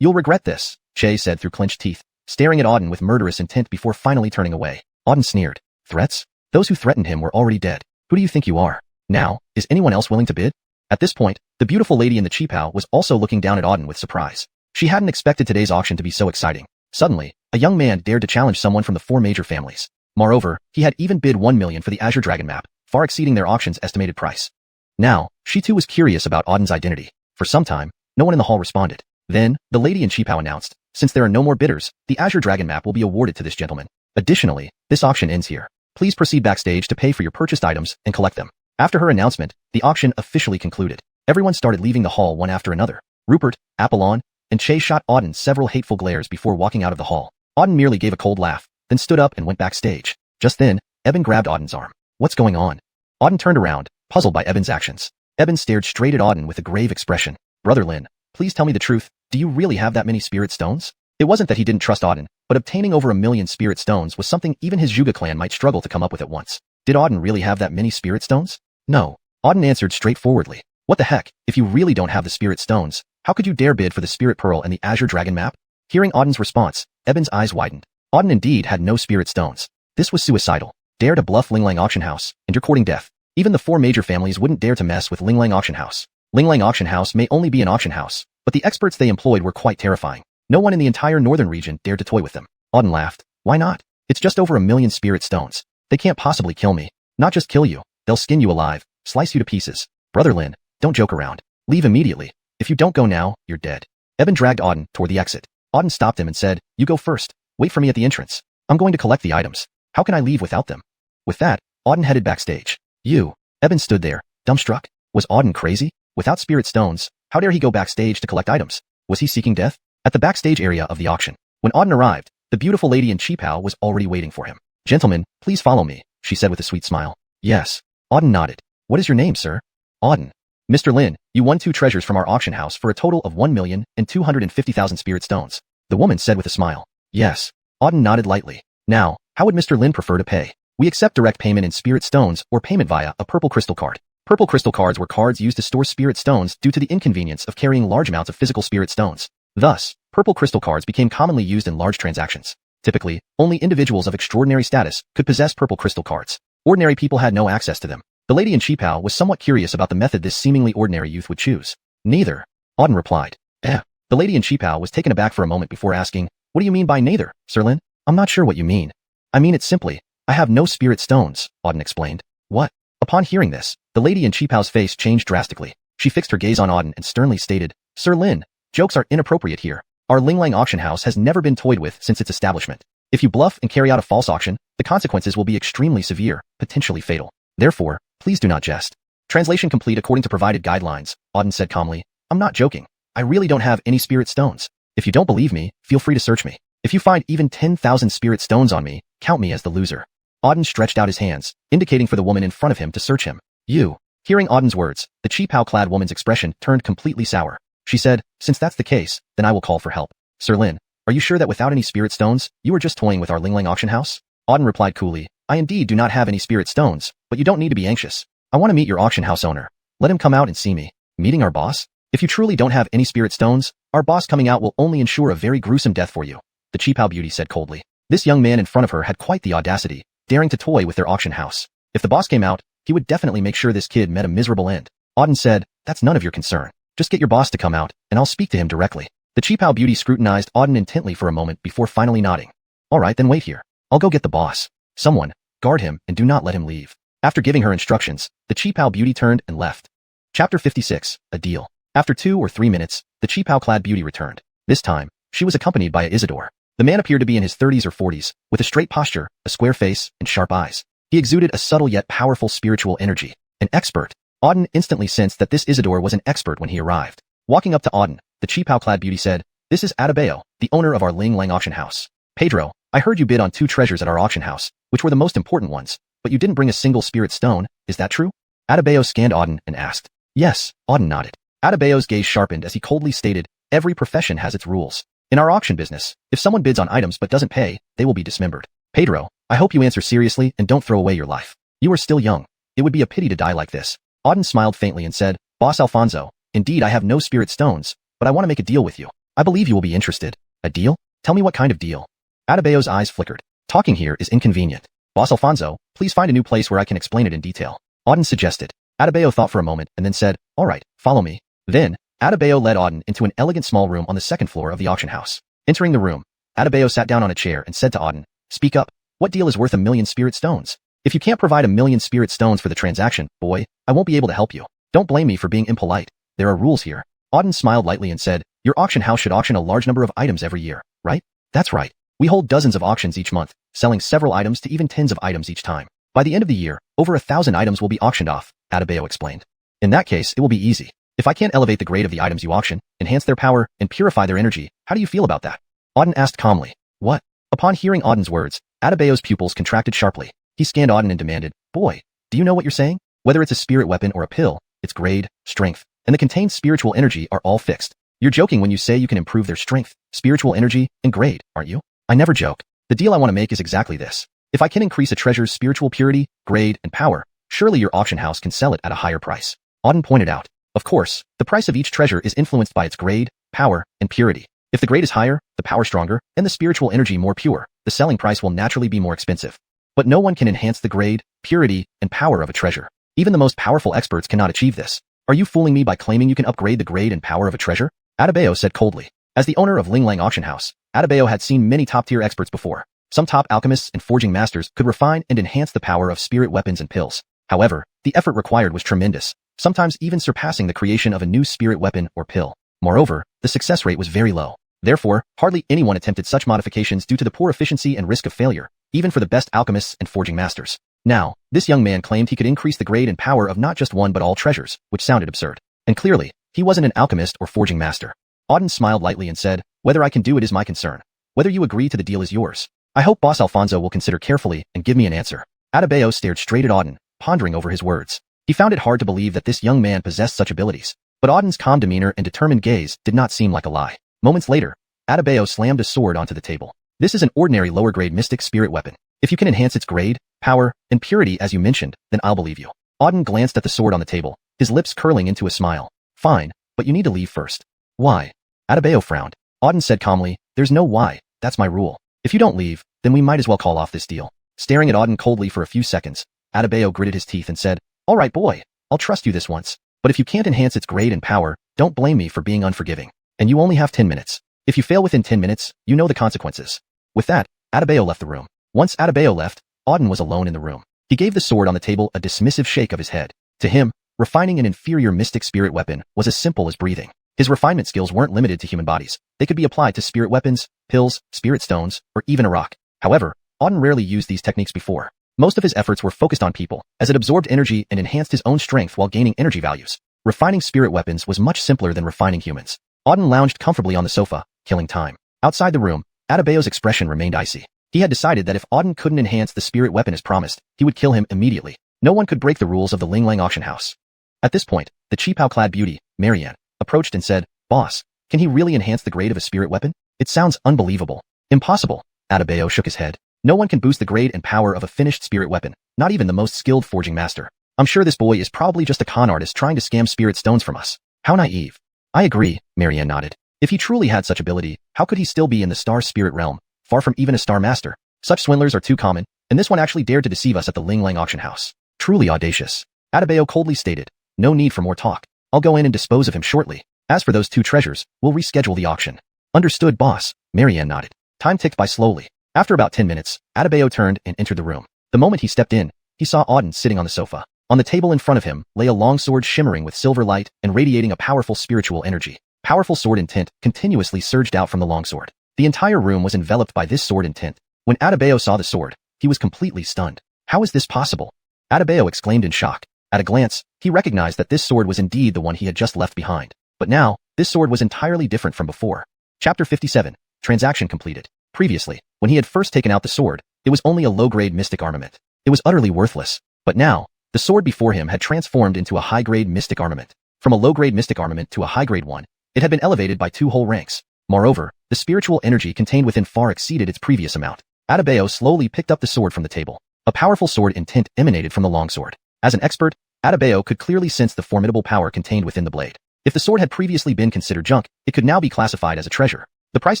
you'll regret this," Che said through clenched teeth, staring at Auden with murderous intent before finally turning away. Auden sneered. Threats? Those who threatened him were already dead. Who do you think you are? Now, is anyone else willing to bid? At this point, the beautiful lady in the cheapao was also looking down at Auden with surprise. She hadn't expected today's auction to be so exciting. Suddenly, a young man dared to challenge someone from the four major families. Moreover, he had even bid 1 million for the Azure Dragon map, far exceeding their auction's estimated price. Now, she too was curious about Auden's identity. For some time, no one in the hall responded. Then, the lady in cheapao announced, since there are no more bidders, the Azure Dragon map will be awarded to this gentleman. Additionally, this auction ends here. Please proceed backstage to pay for your purchased items and collect them. After her announcement, the auction officially concluded. Everyone started leaving the hall one after another. Rupert, Apollon, and Che shot Auden several hateful glares before walking out of the hall. Auden merely gave a cold laugh, then stood up and went backstage. Just then, Eben grabbed Auden's arm. What's going on? Auden turned around, puzzled by Eben's actions. Eben stared straight at Auden with a grave expression. Brother Lin, please tell me the truth. Do you really have that many spirit stones? It wasn't that he didn't trust Auden, but obtaining over 1 million spirit stones was something even his Zhuge clan might struggle to come up with at once. Did Auden really have that many spirit stones? No. Auden answered straightforwardly. What the heck, if you really don't have the spirit stones, how could you dare bid for the spirit pearl and the Azure Dragon map? Hearing Auden's response, Eben's eyes widened. Auden indeed had no spirit stones. This was suicidal. Dare to bluff Linglang Auction House, and you're courting death. Even the four major families wouldn't dare to mess with Linglang Auction House. Linglang Auction House may only be an auction house, but the experts they employed were quite terrifying. No one in the entire northern region dared to toy with them. Auden laughed. Why not? It's just over 1 million spirit stones. They can't possibly kill me. Not just kill you, they'll skin you alive, slice you to pieces. Brother Lin, don't joke around. Leave immediately. If you don't go now, you're dead. Eben dragged Auden toward the exit. Auden stopped him and said, you go first. Wait for me at the entrance. I'm going to collect the items. How can I leave without them? With that, Auden headed backstage. Eben stood there, dumbstruck. Was Auden crazy? Without spirit stones, how dare he go backstage to collect items? Was he seeking death? At the backstage area of the auction, when Auden arrived, the beautiful lady in cheapao was already waiting for him. Gentlemen, please follow me, she said with a sweet smile. Yes. Auden nodded. What is your name, sir? Auden. Mr. Lin, you won 2 treasures from our auction house for a total of 1,250,000 spirit stones. The woman said with a smile. Yes. Auden nodded lightly. Now, how would Mr. Lin prefer to pay? We accept direct payment in spirit stones or payment via a purple crystal card. Purple crystal cards were cards used to store spirit stones due to the inconvenience of carrying large amounts of physical spirit stones. Thus, purple crystal cards became commonly used in large transactions. Typically, only individuals of extraordinary status could possess purple crystal cards. Ordinary people had no access to them. The lady in Qipao was somewhat curious about the method this seemingly ordinary youth would choose. Neither. Auden replied. The lady in Qipao was taken aback for a moment before asking, what do you mean by neither, Sir Lin? I'm not sure what you mean. I mean it simply. I have no spirit stones, Auden explained. What? Upon hearing this, the lady in Qipao's face changed drastically. She fixed her gaze on Auden and sternly stated, Sir Lin, jokes are inappropriate here. Our Linglang auction house has never been toyed with since its establishment. If you bluff and carry out a false auction, the consequences will be extremely severe, potentially fatal. Therefore, please do not jest. Translation complete according to provided guidelines, Auden said calmly. I'm not joking. I really don't have any spirit stones. If you don't believe me, feel free to search me. If you find even 10,000 spirit stones on me, count me as the loser. Auden stretched out his hands, indicating for the woman in front of him to search him. You. Hearing Auden's words, the Qipao-clad woman's expression turned completely sour. She said, since that's the case, then I will call for help. Sir Lin, are you sure that without any spirit stones, you are just toying with our Linglang auction house? Auden replied coolly, I indeed do not have any spirit stones, but you don't need to be anxious. I want to meet your auction house owner. Let him come out and see me. Meeting our boss? If you truly don't have any spirit stones, our boss coming out will only ensure a very gruesome death for you, the Qipao beauty said coldly. This young man in front of her had quite the audacity, daring to toy with their auction house. If the boss came out, he would definitely make sure this kid met a miserable end. Auden said, that's none of your concern. Just get your boss to come out, and I'll speak to him directly. The Qipao beauty scrutinized Auden intently for a moment before finally nodding. All right, then wait here. I'll go get the boss. Someone, guard him and do not let him leave. After giving her instructions, the Qipao beauty turned and left. Chapter 56, A Deal. After 2 or 3 minutes, the Qipao-clad beauty returned. This time, she was accompanied by Isidore. The man appeared to be in his 30s or 40s, with a straight posture, a square face, and sharp eyes. He exuded a subtle yet powerful spiritual energy. An expert. Auden instantly sensed that this Isidore was an expert when he arrived. Walking up to Auden, the Qipao-clad beauty said, This is Adebayo, the owner of our Linglang auction house. Pedro, I heard you bid on 2 treasures at our auction house, which were the most important ones, but you didn't bring a single spirit stone, is that true? Adebayo scanned Auden and asked. Yes, Auden nodded. Adebayo's gaze sharpened as he coldly stated, every profession has its rules. In our auction business, if someone bids on items but doesn't pay, they will be dismembered. Pedro, I hope you answer seriously and don't throw away your life. You are still young. It would be a pity to die like this. Auden smiled faintly and said, Boss Alfonso, indeed I have no spirit stones, but I want to make a deal with you. I believe you will be interested. A deal? Tell me what kind of deal. Adebayo's eyes flickered. Talking here is inconvenient. Boss Alfonso, please find a new place where I can explain it in detail. Auden suggested. Adebayo thought for a moment and then said, all right, follow me. Then, Adebayo led Auden into an elegant small room on the 2nd floor of the auction house. Entering the room, Adebayo sat down on a chair and said to Auden, Speak up. What deal is worth 1,000,000 spirit stones? If you can't provide 1,000,000 spirit stones for the transaction, boy, I won't be able to help you. Don't blame me for being impolite. There are rules here. Auden smiled lightly and said, Your auction house should auction a large number of items every year, right? That's right. We hold dozens of auctions each month, selling several items to even tens of items each time. By the end of the year, over 1,000 items will be auctioned off, Adebayo explained. In that case, it will be easy. If I can't elevate the grade of the items you auction, enhance their power, and purify their energy, how do you feel about that? Auden asked calmly. What? Upon hearing Auden's words, Adebayo's pupils contracted sharply. He scanned Auden and demanded, Boy, do you know what you're saying? Whether it's a spirit weapon or a pill, its grade, strength, and the contained spiritual energy are all fixed. You're joking when you say you can improve their strength, spiritual energy, and grade, aren't you? I never joke. The deal I want to make is exactly this. If I can increase a treasure's spiritual purity, grade, and power, surely your auction house can sell it at a higher price. Auden pointed out. Of course, the price of each treasure is influenced by its grade, power, and purity. If the grade is higher, the power stronger, and the spiritual energy more pure, the selling price will naturally be more expensive. But no one can enhance the grade, purity, and power of a treasure. Even the most powerful experts cannot achieve this. Are you fooling me by claiming you can upgrade the grade and power of a treasure? Adebayo said coldly. As the owner of Linglang Auction House, Adebayo had seen many top-tier experts before. Some top alchemists and forging masters could refine and enhance the power of spirit weapons and pills. However, the effort required was tremendous, sometimes even surpassing the creation of a new spirit weapon or pill. Moreover, the success rate was very low. Therefore, hardly anyone attempted such modifications due to the poor efficiency and risk of failure, even for the best alchemists and forging masters. Now, this young man claimed he could increase the grade and power of not just one but all treasures, which sounded absurd. And clearly, he wasn't an alchemist or forging master. Auden smiled lightly and said, Whether I can do it is my concern. Whether you agree to the deal is yours. I hope Boss Alfonso will consider carefully and give me an answer. Adebayo stared straight at Auden, pondering over his words. He found it hard to believe that this young man possessed such abilities. But Auden's calm demeanor and determined gaze did not seem like a lie. Moments later, Adebayo slammed a sword onto the table. This is an ordinary lower-grade mystic spirit weapon. If you can enhance its grade, power, and purity as you mentioned, then I'll believe you. Auden glanced at the sword on the table, his lips curling into a smile. Fine, but you need to leave first. Why? Adebayo frowned. Auden said calmly, There's no why, that's my rule. If you don't leave, then we might as well call off this deal. Staring at Auden coldly for a few seconds, Adebayo gritted his teeth and said, "All right, boy, I'll trust you this once. But if you can't enhance its grade and power, don't blame me for being unforgiving. And you only have 10 minutes. If you fail within 10 minutes, you know the consequences." With that, Adebayo left the room. Once Adebayo left, Auden was alone in the room. He gave the sword on the table a dismissive shake of his head. To him, refining an inferior mystic spirit weapon was as simple as breathing. His refinement skills weren't limited to human bodies. They could be applied to spirit weapons, pills, spirit stones, or even a rock. However, Auden rarely used these techniques before. Most of his efforts were focused on people, as it absorbed energy and enhanced his own strength while gaining energy values. Refining spirit weapons was much simpler than refining humans. Auden lounged comfortably on the sofa, killing time. Outside the room, Adebayo's expression remained icy. He had decided that if Auden couldn't enhance the spirit weapon as promised, he would kill him immediately. No one could break the rules of the Ling Lang auction house. At this point, the cheapao-clad beauty, Marianne, approached and said, "Boss, can he really enhance the grade of a spirit weapon? It sounds unbelievable." "Impossible." Adebayo shook his head. "No one can boost the grade and power of a finished spirit weapon, not even the most skilled forging master. I'm sure this boy is probably just a con artist trying to scam spirit stones from us. How naive." "I agree," Marianne nodded. "If he truly had such ability, how could he still be in the star spirit realm, far from even a star master? Such swindlers are too common, and this one actually dared to deceive us at the Ling Lang auction house. Truly audacious." Adebayo coldly stated, "No need for more talk. I'll go in and dispose of him shortly. As for those 2 treasures, we'll reschedule the auction." "Understood, boss," Marianne nodded. Time ticked by slowly. After about 10 minutes, Adebayo turned and entered the room. The moment he stepped in, he saw Auden sitting on the sofa. On the table in front of him lay a long sword shimmering with silver light and radiating a powerful spiritual energy. Powerful sword intent continuously surged out from the longsword. The entire room was enveloped by this sword intent. When Adebayo saw the sword, he was completely stunned. "How is this possible?" Adebayo exclaimed in shock. At a glance, he recognized that this sword was indeed the one he had just left behind. But now, this sword was entirely different from before. Chapter 57. Transaction completed. Previously, when he had first taken out the sword, it was only a low-grade mystic armament. It was utterly worthless. But now, the sword before him had transformed into a high-grade mystic armament. From a low-grade mystic armament to a high-grade one, it had been elevated by 2 whole ranks. Moreover, the spiritual energy contained within far exceeded its previous amount. Adebayo slowly picked up the sword from the table. A powerful sword intent emanated from the longsword. As an expert, Adebayo could clearly sense the formidable power contained within the blade. If the sword had previously been considered junk, it could now be classified as a treasure. The price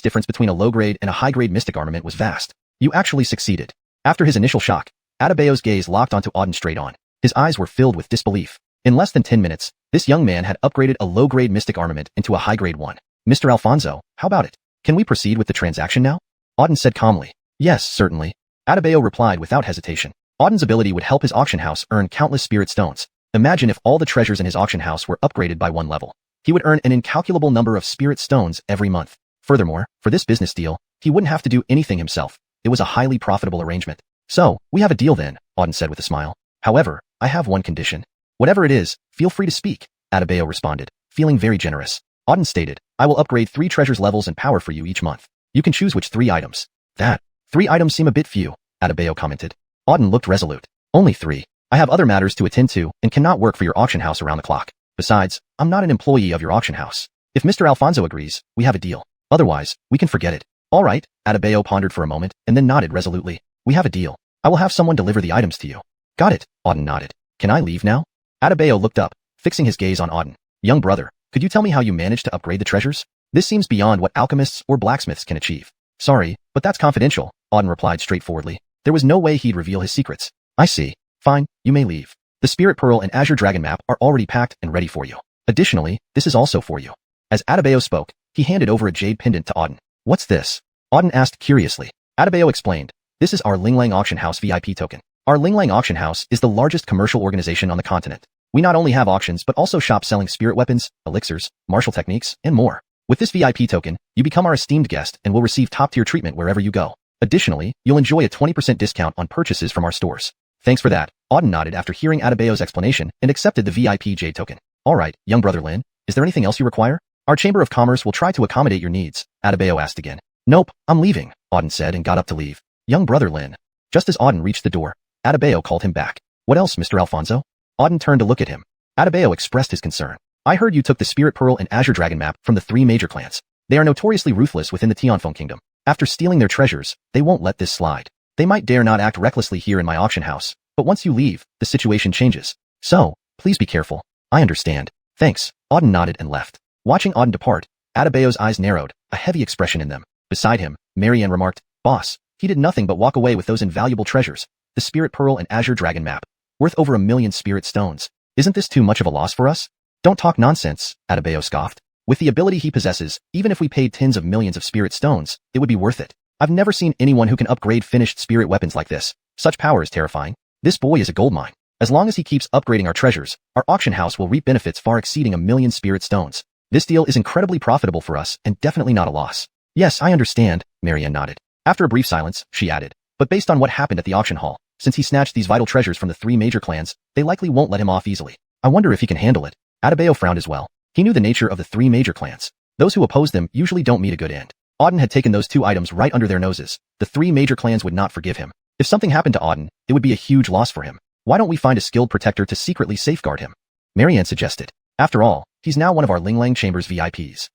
difference between a low-grade and a high-grade mystic armament was vast. "You actually succeeded." After his initial shock, Adebayo's gaze locked onto Auden straight on. His eyes were filled with disbelief. In less than 10 minutes, this young man had upgraded a low-grade mystic armament into a high-grade one. "Mr. Alfonso, how about it? Can we proceed with the transaction now?" Auden said calmly. "Yes, certainly." Adebayo replied without hesitation. Auden's ability would help his auction house earn countless spirit stones. Imagine if all the treasures in his auction house were upgraded by 1 level. He would earn an incalculable number of spirit stones every month. Furthermore, for this business deal, he wouldn't have to do anything himself. It was a highly profitable arrangement. "So, we have a deal then," Auden said with a smile. "However, I have one condition." "Whatever it is, feel free to speak," Adebayo responded, feeling very generous. Auden stated, "I will upgrade 3 treasures levels and power for you each month. You can choose which 3 items." "That 3 items seem a bit few," Adebayo commented. Auden looked resolute. "Only 3. I have other matters to attend to and cannot work for your auction house around the clock. Besides, I'm not an employee of your auction house. If Mr. Alfonso agrees, we have a deal. Otherwise, we can forget it." "All right," Adebayo pondered for a moment and then nodded resolutely. "We have a deal. I will have someone deliver the items to you." "Got it," Auden nodded. "Can I leave now?" Adebayo looked up, fixing his gaze on Auden. "Young brother, could you tell me how you managed to upgrade the treasures? This seems beyond what alchemists or blacksmiths can achieve." "Sorry, but that's confidential," Auden replied straightforwardly. There was no way he'd reveal his secrets. "I see. Fine, you may leave. The Spirit Pearl and Azure Dragon map are already packed and ready for you. Additionally, this is also for you." As Adebayo spoke, he handed over a jade pendant to Auden. "What's this?" Auden asked curiously. Adebayo explained, "This is our Ling Lang Auction House VIP token. Our Ling Lang Auction House is the largest commercial organization on the continent. We not only have auctions but also shops selling spirit weapons, elixirs, martial techniques, and more. With this VIP token, you become our esteemed guest and will receive top-tier treatment wherever you go. Additionally, you'll enjoy a 20% discount on purchases from our stores." "Thanks for that," Auden nodded after hearing Adebayo's explanation and accepted the VIP jade token. "All right, young brother Lin, is there anything else you require? Our Chamber of Commerce will try to accommodate your needs," Adebayo asked again. "Nope, I'm leaving," Auden said and got up to leave. "Young brother Lin." Just as Auden reached the door, Adebayo called him back. "What else, Mr. Alfonso?" Auden turned to look at him. Adebayo expressed his concern. "I heard you took the Spirit Pearl and Azure Dragon map from the 3 major clans. They are notoriously ruthless within the Tianfeng Kingdom. After stealing their treasures, they won't let this slide. They might dare not act recklessly here in my auction house, but once you leave, the situation changes. So, please be careful." "I understand. Thanks." Auden nodded and left. Watching Auden depart, Adebayo's eyes narrowed, a heavy expression in them. Beside him, Marianne remarked, Boss, he did nothing but walk away with those invaluable treasures, the Spirit Pearl and Azure Dragon map, worth over 1,000,000 spirit stones. Isn't this too much of a loss for us? Don't talk nonsense, Adebayo scoffed. With the ability he possesses, even if we paid tens of millions of spirit stones, it would be worth it. I've never seen anyone who can upgrade finished spirit weapons like this. Such power is terrifying. This boy is a goldmine. As long as he keeps upgrading our treasures, our auction house will reap benefits far exceeding 1,000,000 spirit stones. This deal is incredibly profitable for us and definitely not a loss. Yes, I understand, Marianne nodded. After a brief silence, she added, but based on what happened at the auction hall, since he snatched these vital treasures from the 3 major clans, they likely won't let him off easily. I wonder if he can handle it. Adebayo frowned as well. He knew the nature of the 3 major clans. Those who oppose them usually don't meet a good end. Auden had taken those 2 items right under their noses. The 3 major clans would not forgive him. If something happened to Auden, it would be a huge loss for him. Why don't we find a skilled protector to secretly safeguard him? Marianne suggested. After all, he's now one of our Linglang Chambers VIPs.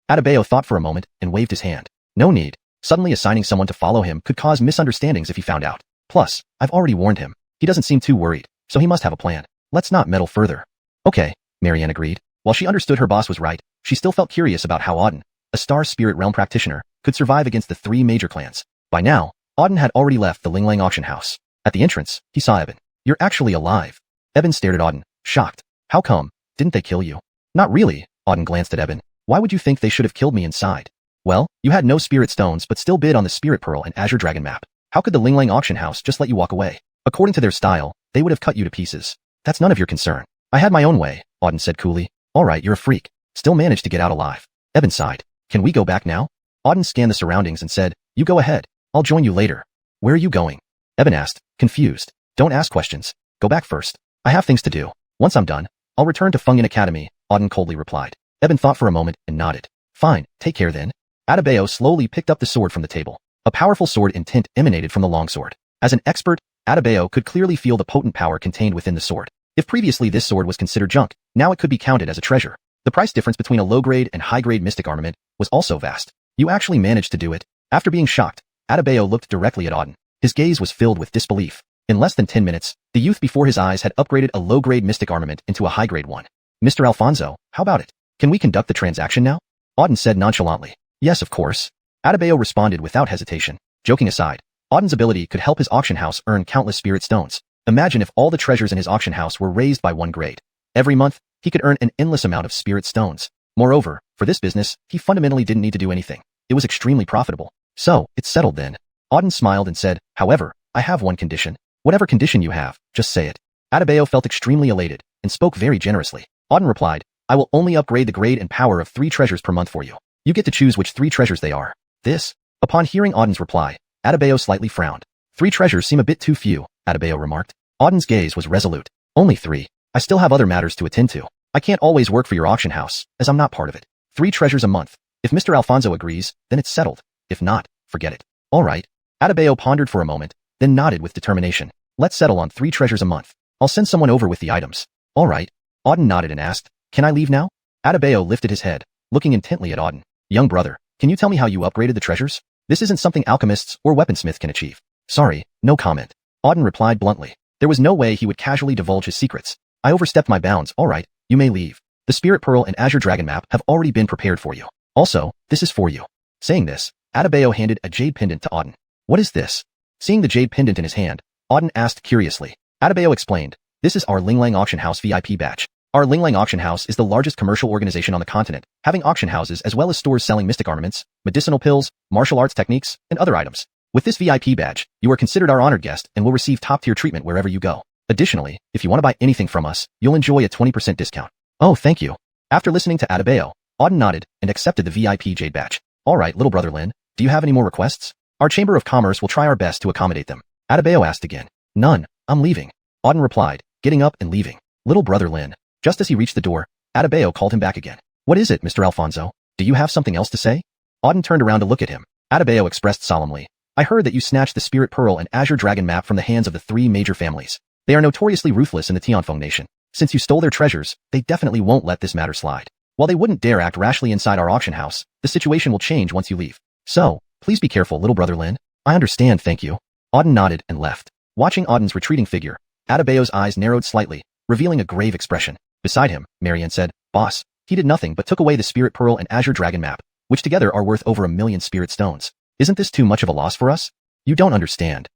Adebayo thought for a moment and waved his hand. No need. Suddenly assigning someone to follow him could cause misunderstandings if he found out. Plus, I've already warned him. He doesn't seem too worried, so he must have a plan. Let's not meddle further. Okay, Marianne agreed. While she understood her boss was right, she still felt curious about how Auden, a star spirit realm practitioner, could survive against the 3 major clans. By now, Auden had already left the Linglang auction house. At the entrance, he saw Eben. You're actually alive. Eben stared at Auden, shocked. How come? Didn't they kill you? Not really, Auden glanced at Eben. Why would you think they should have killed me inside? Well, you had no spirit stones but still bid on the Spirit Pearl and Azure Dragon map. How could the Linglang auction house just let you walk away? According to their style, they would have cut you to pieces. That's none of your concern. I had my own way, Auden said coolly. Alright, you're a freak. Still managed to get out alive. Eben sighed. Can we go back now? Auden scanned the surroundings and said, you go ahead. I'll join you later. Where are you going? Eben asked, confused. Don't ask questions. Go back first. I have things to do. Once I'm done, I'll return to Fengyan Academy, Auden coldly replied. Eben thought for a moment and nodded. Fine, take care then. Adebayo slowly picked up the sword from the table. A powerful sword in tint emanated from the longsword. As an expert, Adebayo could clearly feel the potent power contained within the sword. If previously this sword was considered junk, now it could be counted as a treasure. The price difference between a low-grade and high-grade mystic armament was also vast. You actually managed to do it. After being shocked, Adebayo looked directly at Auden. His gaze was filled with disbelief. In less than 10 minutes, the youth before his eyes had upgraded a low-grade mystic armament into a high-grade one. Mr. Alfonso, how about it? Can we conduct the transaction now? Auden said nonchalantly. Yes, of course. Adebayo responded without hesitation. Joking aside, Auden's ability could help his auction house earn countless spirit stones. Imagine if all the treasures in his auction house were raised by 1 grade. Every month, he could earn an endless amount of spirit stones. Moreover, for this business, he fundamentally didn't need to do anything. It was extremely profitable. So, it's settled then. Auden smiled and said, however, I have one condition. Whatever condition you have, just say it. Adebayo felt extremely elated and spoke very generously. Auden replied, I will only upgrade the grade and power of 3 treasures per month for you. You get to choose which 3 treasures they are. This? Upon hearing Auden's reply, Adebayo slightly frowned. 3 treasures seem a bit too few, Adebayo remarked. Auden's gaze was resolute. Only 3. I still have other matters to attend to. I can't always work for your auction house, as I'm not part of it. 3 treasures a month. If Mr. Alfonso agrees, then it's settled. If not, forget it. All right. Adebayo pondered for a moment, then nodded with determination. Let's settle on 3 treasures a month. I'll send someone over with the items. All right. Auden nodded and asked, can I leave now? Adebayo lifted his head, looking intently at Auden. Young brother, can you tell me how you upgraded the treasures? This isn't something alchemists or weaponsmiths can achieve. Sorry, no comment. Auden replied bluntly. There was no way he would casually divulge his secrets. I overstepped my bounds. All right, you may leave. The Spirit Pearl and Azure Dragon map have already been prepared for you. Also, this is for you. Saying this, Adebayo handed a jade pendant to Auden. What is this? Seeing the jade pendant in his hand, Auden asked curiously. Adebayo explained, this is our Linglang Auction House VIP badge. Our Linglang Auction House is the largest commercial organization on the continent, having auction houses as well as stores selling mystic armaments, medicinal pills, martial arts techniques, and other items. With this VIP badge, you are considered our honored guest and will receive top-tier treatment wherever you go. Additionally, if you want to buy anything from us, you'll enjoy a 20% discount. Oh, thank you. After listening to Adebayo, Auden nodded and accepted the VIP jade badge. All right, little brother Lin, do you have any more requests? Our Chamber of Commerce will try our best to accommodate them. Adebayo asked again. None. I'm leaving. Auden replied, getting up and leaving. Little brother Lin. Just as he reached the door, Adebayo called him back again. What is it, Mr. Alfonso? Do you have something else to say? Auden turned around to look at him. Adebayo expressed solemnly. I heard that you snatched the Spirit Pearl and Azure Dragon map from the hands of the 3 major families. They are notoriously ruthless in the Tianfeng nation. Since you stole their treasures, they definitely won't let this matter slide. While they wouldn't dare act rashly inside our auction house, the situation will change once you leave. So, please be careful, little brother Lin. I understand, thank you. Auden nodded and left. Watching Auden's retreating figure, Adebayo's eyes narrowed slightly, revealing a grave expression. Beside him, Marianne said, Boss, he did nothing but took away the Spirit Pearl and Azure Dragon map, which together are worth over 1,000,000 spirit stones. Isn't this too much of a loss for us? You don't understand.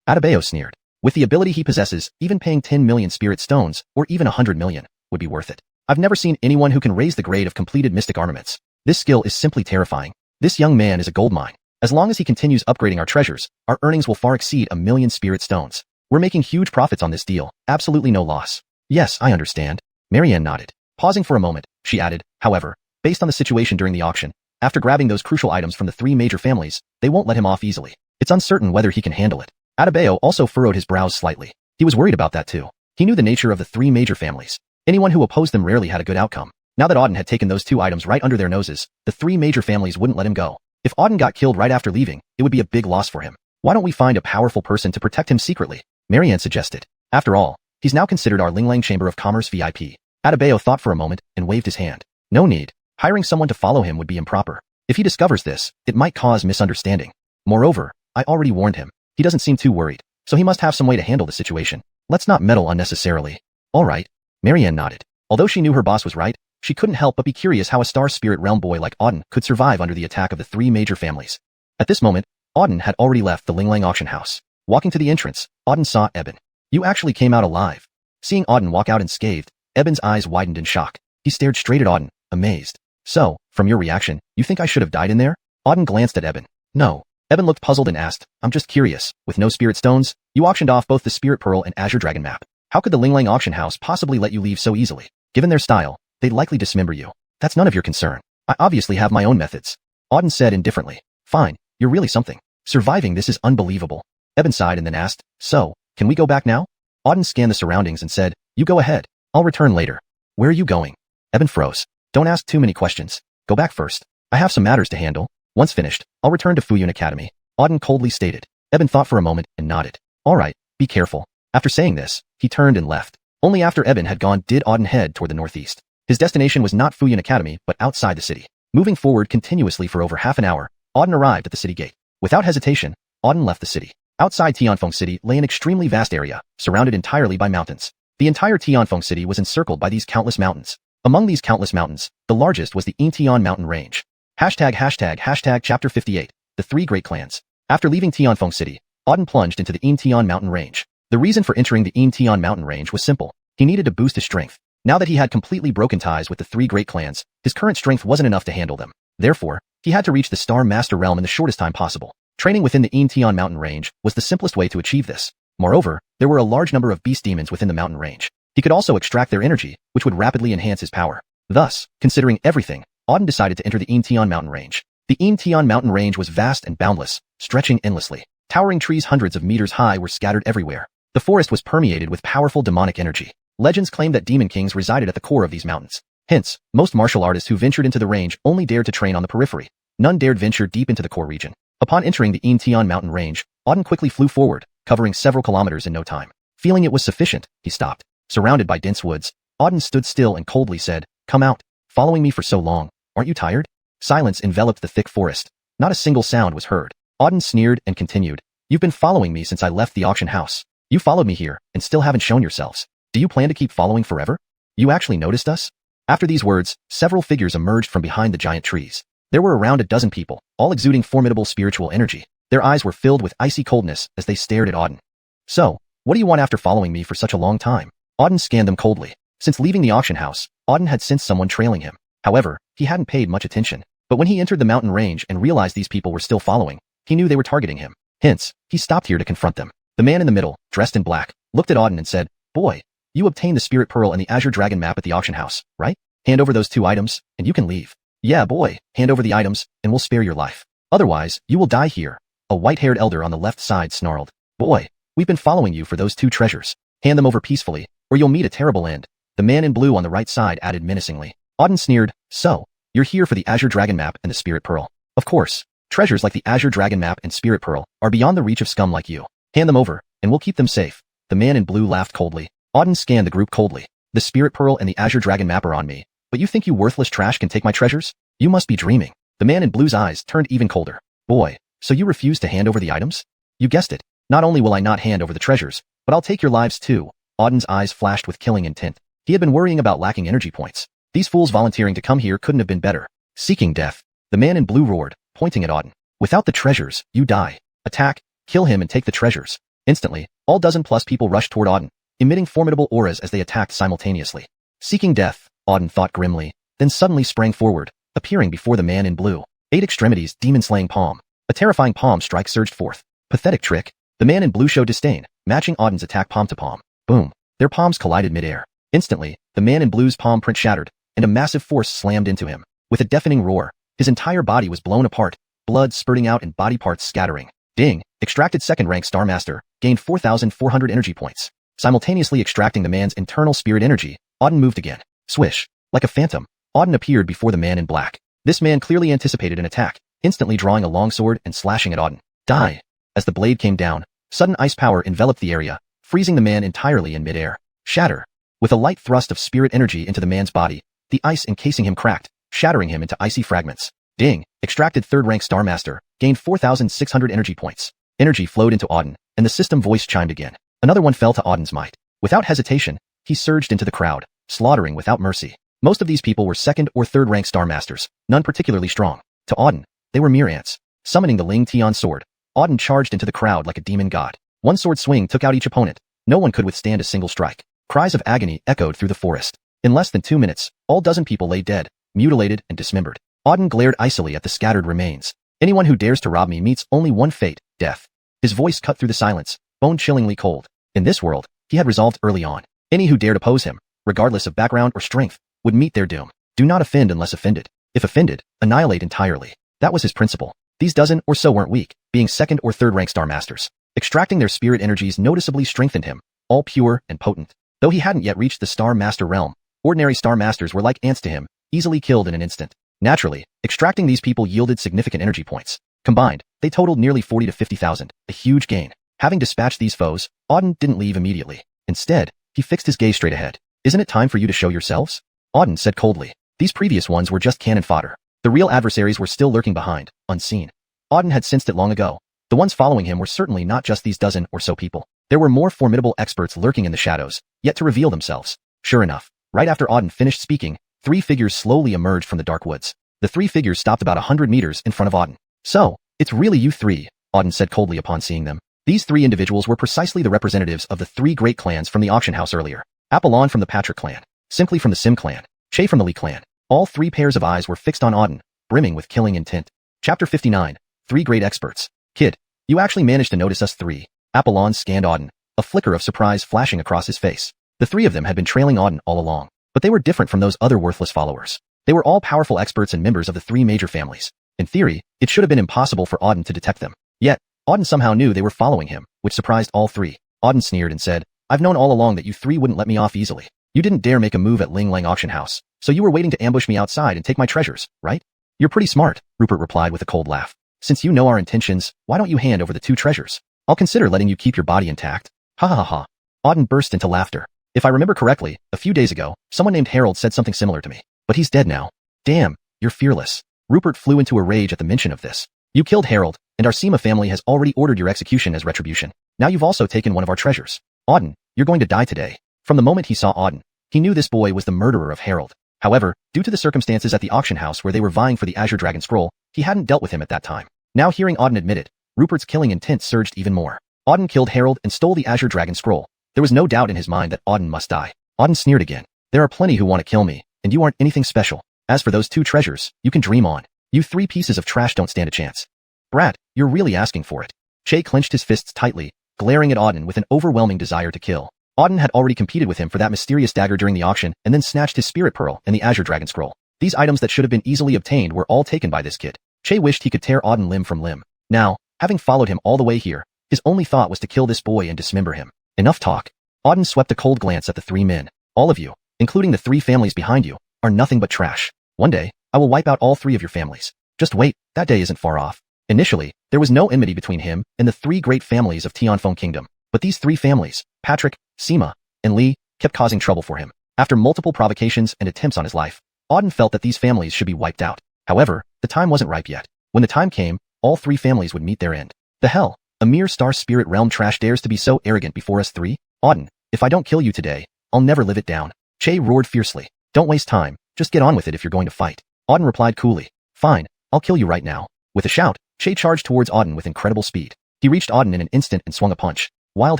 Adebayo sneered. With the ability he possesses, even paying 10 million spirit stones, or even 100 million, would be worth it. I've never seen anyone who can raise the grade of completed mystic armaments. This skill is simply terrifying. This young man is a gold mine. As long as he continues upgrading our treasures, our earnings will far exceed 1 million spirit stones. We're making huge profits on this deal, absolutely no loss. Yes, I understand. Marianne nodded. Pausing for a moment, she added, however, based on the situation during the auction, after grabbing those crucial items from the 3 major families, they won't let him off easily. It's uncertain whether he can handle it. Adebayo also furrowed his brows slightly. He was worried about that too. He knew the nature of the 3 major families. Anyone who opposed them rarely had a good outcome. Now that Auden had taken those 2 items right under their noses, the 3 major families wouldn't let him go. If Auden got killed right after leaving, it would be a big loss for him. Why don't we find a powerful person to protect him secretly? Marianne suggested. After all, he's now considered our Linglang Chamber of Commerce VIP. Adebayo thought for a moment and waved his hand. No need. Hiring someone to follow him would be improper. If he discovers this, it might cause misunderstanding. Moreover, I already warned him. He doesn't seem too worried, so he must have some way to handle the situation. Let's not meddle unnecessarily. All right. Marianne nodded. Although she knew her boss was right, she couldn't help but be curious how a Star Spirit Realm boy like Auden could survive under the attack of the 3 major families. At this moment, Auden had already left the Linglang auction house. Walking to the entrance, Auden saw Eben. You actually came out alive. Seeing Auden walk out unscathed, Eben's eyes widened in shock. He stared straight at Auden, amazed. So, from your reaction, you think I should have died in there? Auden glanced at Eben. No. Eben looked puzzled and asked, I'm just curious. With no spirit stones, you auctioned off both the Spirit Pearl and Azure Dragon map. How could the Linglang auction house possibly let you leave so easily? Given their style, they'd likely dismember you. That's none of your concern. I obviously have my own methods. Auden said indifferently. Fine, you're really something. Surviving this is unbelievable. Eben sighed and then asked, so, can we go back now? Auden scanned the surroundings and said, you go ahead. I'll return later. Where are you going? Eben froze. Don't ask too many questions. Go back first. I have some matters to handle. Once finished, I'll return to Fuyun Academy. Auden coldly stated. Eben thought for a moment and nodded. All right, be careful. After saying this, he turned and left. Only after Eben had gone did Auden head toward the northeast. His destination was not Fuyun Academy, but outside the city. Moving forward continuously for over half an hour, Auden arrived at the city gate. Without hesitation, Auden left the city. Outside Tianfeng City lay an extremely vast area, surrounded entirely by mountains. The entire Tianfeng City was encircled by these countless mountains. Among these countless mountains, the largest was the Yingtian Mountain Range. Hashtag Chapter 58, the 3 Great Clans. After leaving Tianfeng City, Auden plunged into the Yingtian Mountain Range. The reason for entering the Yingtian Mountain Range was simple. He needed to boost his strength. Now that he had completely broken ties with the 3 Great Clans, his current strength wasn't enough to handle them. Therefore, he had to reach the Star Master Realm in the shortest time possible. Training within the Yingtian Mountain Range was the simplest way to achieve this. Moreover, there were a large number of beast demons within the mountain range. He could also extract their energy, which would rapidly enhance his power. Thus, considering everything, Auden decided to enter the Yingtian Mountain Range. The Yingtian Mountain Range was vast and boundless, stretching endlessly. Towering trees hundreds of meters high were scattered everywhere. The forest was permeated with powerful demonic energy. Legends claim that demon kings resided at the core of these mountains. Hence, most martial artists who ventured into the range only dared to train on the periphery. None dared venture deep into the core region. Upon entering the Yingtian Mountain Range, Auden quickly flew forward, covering several kilometers in no time. Feeling it was sufficient, he stopped. Surrounded by dense woods, Auden stood still and coldly said, Come out. Following me for so long, aren't you tired? Silence enveloped the thick forest. Not a single sound was heard. Auden sneered and continued, You've been following me since I left the auction house. You followed me here, and still haven't shown yourselves. Do you plan to keep following forever? You actually noticed us? After these words, several figures emerged from behind the giant trees. There were around a dozen people, all exuding formidable spiritual energy. Their eyes were filled with icy coldness as they stared at Auden. So, what do you want after following me for such a long time? Auden scanned them coldly. Since leaving the auction house, Auden had sensed someone trailing him. However, he hadn't paid much attention. But when he entered the mountain range and realized these people were still following, he knew they were targeting him. Hence, he stopped here to confront them. The man in the middle, dressed in black, looked at Auden and said, Boy, you obtained the Spirit Pearl and the Azure Dragon map at the auction house, right? Hand over those 2 items, and you can leave. Yeah, boy, hand over the items, and we'll spare your life. Otherwise, you will die here. A white-haired elder on the left side snarled. Boy, we've been following you for those 2 treasures. Hand them over peacefully, or you'll meet a terrible end. The man in blue on the right side added menacingly. Auden sneered, So, you're here for the Azure Dragon map and the Spirit Pearl. Of course, treasures like the Azure Dragon map and Spirit Pearl are beyond the reach of scum like you. Hand them over, and we'll keep them safe. The man in blue laughed coldly. Auden scanned the group coldly. The Spirit Pearl and the Azure Dragon map are on me. But you think you worthless trash can take my treasures? You must be dreaming. The man in blue's eyes turned even colder. Boy, so you refuse to hand over the items? You guessed it. Not only will I not hand over the treasures, but I'll take your lives too. Auden's eyes flashed with killing intent. He had been worrying about lacking energy points. These fools volunteering to come here couldn't have been better. Seeking death. The man in blue roared, pointing at Auden. Without the treasures, you die. Attack, kill him and take the treasures. Instantly, all dozen-plus people rushed toward Auden, emitting formidable auras as they attacked simultaneously. Seeking death, Auden thought grimly, then suddenly sprang forward, appearing before the man in blue. 8 extremities, demon-slaying palm. A terrifying palm strike surged forth. Pathetic trick. The man in blue showed disdain, matching Auden's attack palm to palm. Boom. Their palms collided mid-air. Instantly, the man in blue's palm print shattered, and a massive force slammed into him. With a deafening roar, his entire body was blown apart, blood spurting out and body parts scattering. Ding. Extracted second-rank Star Master, gained 4,400 energy points. Simultaneously extracting the man's internal spirit energy, Auden moved again. Swish. Like a phantom, Auden appeared before the man in black. This man clearly anticipated an attack, instantly drawing a longsword and slashing at Auden. Die. As the blade came down, sudden ice power enveloped the area, freezing the man entirely in midair. Shatter. With a light thrust of spirit energy into the man's body, the ice encasing him cracked, shattering him into icy fragments. Ding. Extracted third-rank Star Master, gained 4,600 energy points. Energy flowed into Auden, and the system voice chimed again. Another one fell to Auden's might. Without hesitation, he surged into the crowd, slaughtering without mercy. Most of these people were second or third-rank Star Masters, none particularly strong. To Auden, they were mere ants. Summoning the Ling Tian sword, Auden charged into the crowd like a demon god. One sword swing took out each opponent. No one could withstand a single strike. Cries of agony echoed through the forest. In less than 2 minutes, all dozen people lay dead, mutilated and dismembered. Auden glared icily at the scattered remains. Anyone who dares to rob me meets only one fate, death. His voice cut through the silence, bone-chillingly cold. In this world, he had resolved early on. Any who dared oppose him, regardless of background or strength, would meet their doom. Do not offend unless offended. If offended, annihilate entirely. That was his principle. These dozen or so weren't weak, being second or third-rank Star Masters. Extracting their spirit energies noticeably strengthened him, all pure and potent. Though he hadn't yet reached the Star Master realm, ordinary Star Masters were like ants to him, easily killed in an instant. Naturally, extracting these people yielded significant energy points. Combined, they totaled nearly 40 to 50,000, a huge gain. Having dispatched these foes, Auden didn't leave immediately. Instead, he fixed his gaze straight ahead. Isn't it time for you to show yourselves? Auden said coldly. These previous ones were just cannon fodder. The real adversaries were still lurking behind, unseen. Auden had sensed it long ago. The ones following him were certainly not just these dozen or so people. There were more formidable experts lurking in the shadows, yet to reveal themselves. Sure enough, right after Auden finished speaking, 3 figures slowly emerged from the dark woods. The 3 figures stopped about 100 meters in front of Auden. So, it's really you 3, Auden said coldly upon seeing them. These 3 individuals were precisely the representatives of the 3 great clans from the auction house earlier. Apollon from the Patrick clan, Simply from the Sim clan, Che from the Lee clan. All 3 pairs of eyes were fixed on Auden, brimming with killing intent. Chapter 59, 3 Great Experts. Kid, you actually managed to notice us 3. Apollon scanned Auden, a flicker of surprise flashing across his face. The 3 of them had been trailing Auden all along, but they were different from those other worthless followers. They were all powerful experts and members of the 3 major families. In theory, it should have been impossible for Auden to detect them. Yet, Auden somehow knew they were following him, which surprised all 3. Auden sneered and said, I've known all along that you 3 wouldn't let me off easily. You didn't dare make a move at Ling Lang auction house, so you were waiting to ambush me outside and take my treasures, right? You're pretty smart, Rupert replied with a cold laugh. Since you know our intentions, why don't you hand over the 2 treasures? I'll consider letting you keep your body intact. Ha ha ha ha. Auden burst into laughter. If I remember correctly, a few days ago, someone named Harold said something similar to me. But he's dead now. Damn, you're fearless. Rupert flew into a rage at the mention of this. You killed Harold, and our Sima family has already ordered your execution as retribution. Now you've also taken one of our treasures. Auden, you're going to die today. From the moment he saw Auden, he knew this boy was the murderer of Harold. However, due to the circumstances at the auction house where they were vying for the Azure Dragon Scroll, he hadn't dealt with him at that time. Now hearing Auden admit it, Rupert's killing intent surged even more. Auden killed Harold and stole the Azure Dragon Scroll. There was no doubt in his mind that Auden must die. Auden sneered again. There are plenty who want to kill me, and you aren't anything special. As for those 2 treasures, you can dream on. You 3 pieces of trash don't stand a chance. Brat, you're really asking for it. Che clenched his fists tightly, glaring at Auden with an overwhelming desire to kill. Auden had already competed with him for that mysterious dagger during the auction and then snatched his Spirit Pearl and the Azure Dragon Scroll. These items that should have been easily obtained were all taken by this kid. Che wished he could tear Auden limb from limb. Now, having followed him all the way here, his only thought was to kill this boy and dismember him. Enough talk. Auden swept a cold glance at the 3 men. All of you, including the 3 families behind you, are nothing but trash. One day, I will wipe out all 3 of your families. Just wait, that day isn't far off. Initially, there was no enmity between him and the 3 great families of Tianfeng Kingdom. But these 3 families, Patrick, Sima, and Li, kept causing trouble for him. After multiple provocations and attempts on his life, Auden felt that these families should be wiped out. However, the time wasn't ripe yet. When the time came, all 3 families would meet their end. The hell? A mere Star Spirit Realm trash dares to be so arrogant before us 3? Auden, if I don't kill you today, I'll never live it down. Che roared fiercely. Don't waste time, just get on with it if you're going to fight. Auden replied coolly. Fine, I'll kill you right now. With a shout, Che charged towards Auden with incredible speed. He reached Auden in an instant and swung a punch. Wild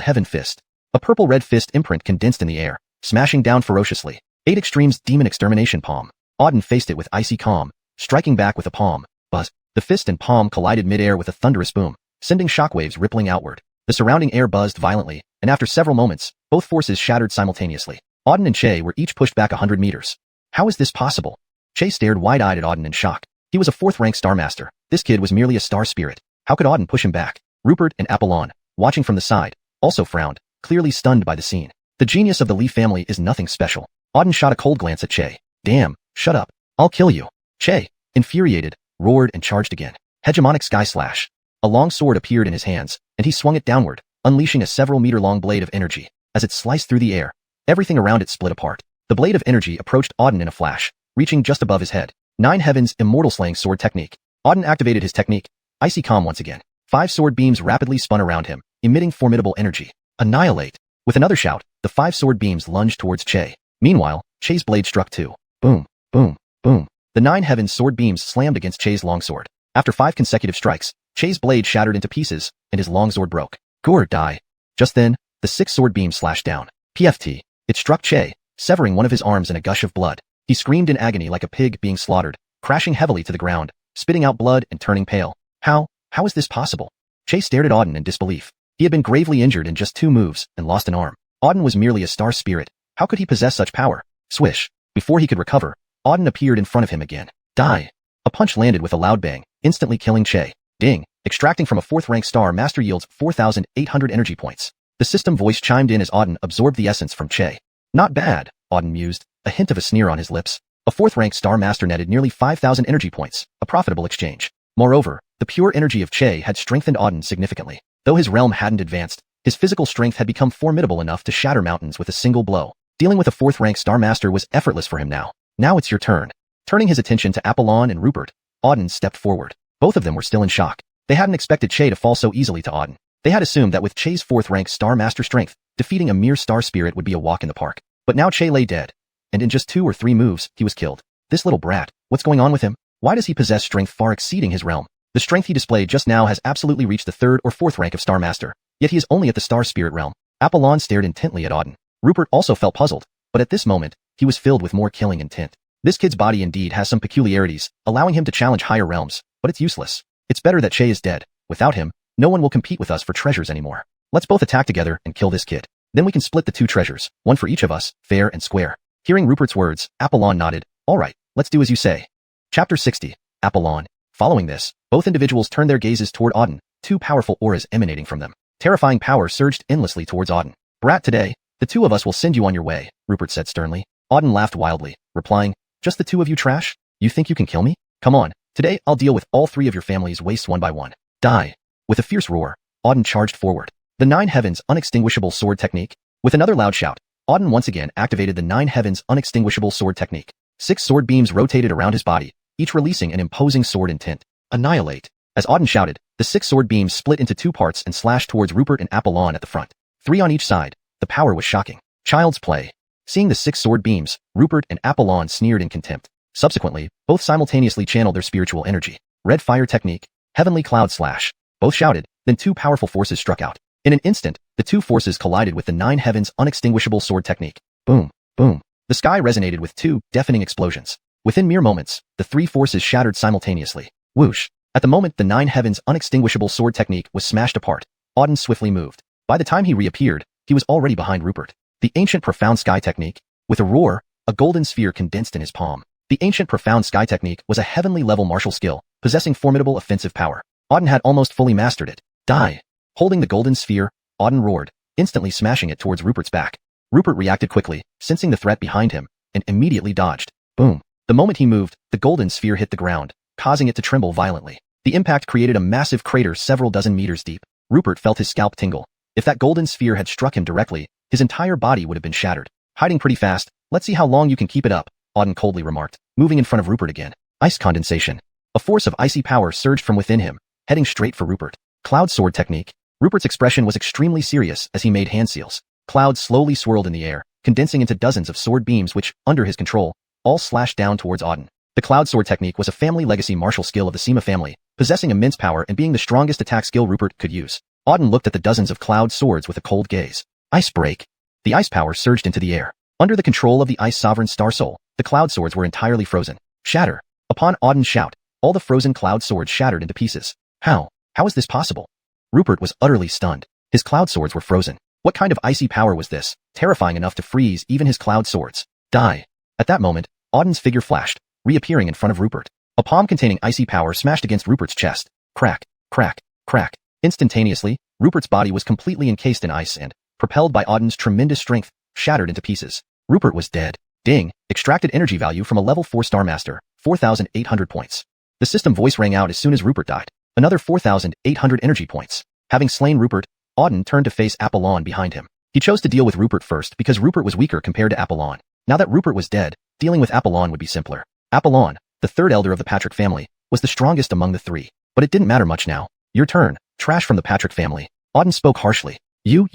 Heaven Fist. A purple-red fist imprint condensed in the air, smashing down ferociously. 8 Extremes Demon Extermination Palm. Auden faced it with icy calm, striking back with a palm. Buzz. The fist and palm collided mid-air with a thunderous boom, sending shockwaves rippling outward. The surrounding air buzzed violently, and after several moments, both forces shattered simultaneously. Auden and Che were each pushed back 100 meters. How is this possible? Che stared wide-eyed at Auden in shock. He was a 4th-rank Star Master. This kid was merely a star spirit. How could Auden push him back? Rupert and Apollon, watching from the side, also frowned, clearly stunned by the scene. The genius of the Lee family is nothing special. Auden shot a cold glance at Che. Damn, shut up. I'll kill you. Che, infuriated, roared and charged again. Hegemonic Sky Slash. A long sword appeared in his hands, and he swung it downward, unleashing a several-meter-long blade of energy. As it sliced through the air, everything around it split apart. The blade of energy approached Auden in a flash, reaching just above his head. 9 Heavens Immortal Slaying Sword Technique. Auden activated his technique, Icy Calm once again. 5 sword beams rapidly spun around him, emitting formidable energy. Annihilate. With another shout, the 5 sword beams lunged towards Che. Meanwhile, Che's blade struck too. Boom, boom, boom. The 9 Heavens sword beams slammed against Che's longsword. After 5 consecutive strikes, Che's blade shattered into pieces, and his longsword broke. Gore die. Just then, the 6 sword beams slashed down. PFT. It struck Che, severing one of his arms in a gush of blood. He screamed in agony like a pig being slaughtered, crashing heavily to the ground, spitting out blood and turning pale. How is this possible? Che stared at Auden in disbelief. He had been gravely injured in just 2 moves and lost an arm. Auden was merely a star spirit. How could he possess such power? Swish. Before he could recover, Auden appeared in front of him again. Die. A punch landed with a loud bang, instantly killing Che. Ding. Extracting from a 4th-rank Star Master yields 4,800 energy points. The system voice chimed in as Auden absorbed the essence from Che. Not bad, Auden mused, a hint of a sneer on his lips. A 4th-rank Star Master netted nearly 5,000 energy points, a profitable exchange. Moreover, the pure energy of Che had strengthened Auden significantly. Though his realm hadn't advanced, his physical strength had become formidable enough to shatter mountains with a single blow. Dealing with a 4th-rank Star Master was effortless for him now. Now it's your turn. Turning his attention to Apollon and Rupert, Auden stepped forward. Both of them were still in shock. They hadn't expected Che to fall so easily to Auden. They had assumed that with Che's 4th-rank Star Master strength, defeating a mere star spirit would be a walk in the park. But now Che lay dead, and in just 2 or 3 moves, he was killed. This little brat, what's going on with him? Why does he possess strength far exceeding his realm? The strength he displayed just now has absolutely reached the 3rd or 4th rank of Star Master, yet he is only at the Star Spirit realm. Apollon stared intently at Auden. Rupert also felt puzzled, but at this moment, he was filled with more killing intent. This kid's body indeed has some peculiarities, allowing him to challenge higher realms, but it's useless. It's better that Che is dead. Without him, no one will compete with us for treasures anymore. Let's both attack together and kill this kid. Then we can split the 2 treasures, one for each of us, fair and square. Hearing Rupert's words, Apollon nodded. All right, let's do as you say. Chapter 60. Apollon. Following this, both individuals turned their gazes toward Auden, 2 powerful auras emanating from them. Terrifying power surged endlessly towards Auden. Brat, today, the 2 of us will send you on your way, Rupert said sternly. Auden laughed wildly, replying, just the 2 of you trash? You think you can kill me? Come on, today I'll deal with all 3 of your family's wastes one by one. Die. With a fierce roar, Auden charged forward. The 9 Heavens Unextinguishable Sword Technique. With another loud shout, Auden once again activated the 9 Heavens Unextinguishable Sword Technique. 6 sword beams rotated around his body, each releasing an imposing sword intent. Annihilate. As Auden shouted, the 6 sword beams split into 2 parts and slashed towards Rupert and Apollon at the front. 3 on each side. The power was shocking. Child's play. Seeing the 6 sword beams, Rupert and Apollon sneered in contempt. Subsequently, both simultaneously channeled their spiritual energy. Red Fire Technique. Heavenly Cloud Slash. Both shouted, then 2 powerful forces struck out. In an instant, the 2 forces collided with the 9 Heavens Unextinguishable Sword Technique. Boom, boom. The sky resonated with 2 deafening explosions. Within mere moments, the 3 forces shattered simultaneously. Whoosh. At the moment the 9 Heavens Unextinguishable Sword Technique was smashed apart, Auden swiftly moved. By the time he reappeared, he was already behind Rupert. The Ancient Profound Sky Technique. With a roar, a golden sphere condensed in his palm. The Ancient Profound Sky Technique was a heavenly-level martial skill, possessing formidable offensive power. Auden had almost fully mastered it. Die. Holding the golden sphere, Auden roared, instantly smashing it towards Rupert's back. Rupert reacted quickly, sensing the threat behind him, and immediately dodged. Boom. The moment he moved, the golden sphere hit the ground, causing it to tremble violently. The impact created a massive crater several dozen meters deep. Rupert felt his scalp tingle. If that golden sphere had struck him directly, his entire body would have been shattered. Hiding pretty fast, let's see how long you can keep it up, Auden coldly remarked, moving in front of Rupert again. Ice condensation. A force of icy power surged from within him, heading straight for Rupert. Cloud Sword Technique. Rupert's expression was extremely serious as he made hand seals. Clouds slowly swirled in the air, condensing into dozens of sword beams which, under his control, all slashed down towards Auden. The Cloud Sword technique was a family legacy martial skill of the Sima family, possessing immense power and being the strongest attack skill Rupert could use. Auden looked at the dozens of Cloud Swords with a cold gaze. Ice break. The ice power surged into the air. Under the control of the Ice Sovereign Star Soul, the Cloud Swords were entirely frozen. Shatter. Upon Auden's shout, all the frozen Cloud Swords shattered into pieces. How? How is this possible? Rupert was utterly stunned. His Cloud Swords were frozen. What kind of icy power was this, terrifying enough to freeze even his Cloud Swords? Die. At that moment, Auden's figure flashed, reappearing in front of Rupert. A palm containing icy power smashed against Rupert's chest. Crack, crack, crack. Instantaneously, Rupert's body was completely encased in ice and, propelled by Auden's tremendous strength, shattered into pieces. Rupert was dead. Ding, extracted energy value from a level 4 Star Master, 4,800 points. The system voice rang out as soon as Rupert died. Another 4,800 energy points. Having slain Rupert, Auden turned to face Apollon behind him. He chose to deal with Rupert first because Rupert was weaker compared to Apollon. Now that Rupert was dead, dealing with Apollon would be simpler. Apollon, the third elder of the Patrick family, was the strongest among the three. But it didn't matter much now. Your turn, trash from the Patrick family. Auden spoke harshly. You.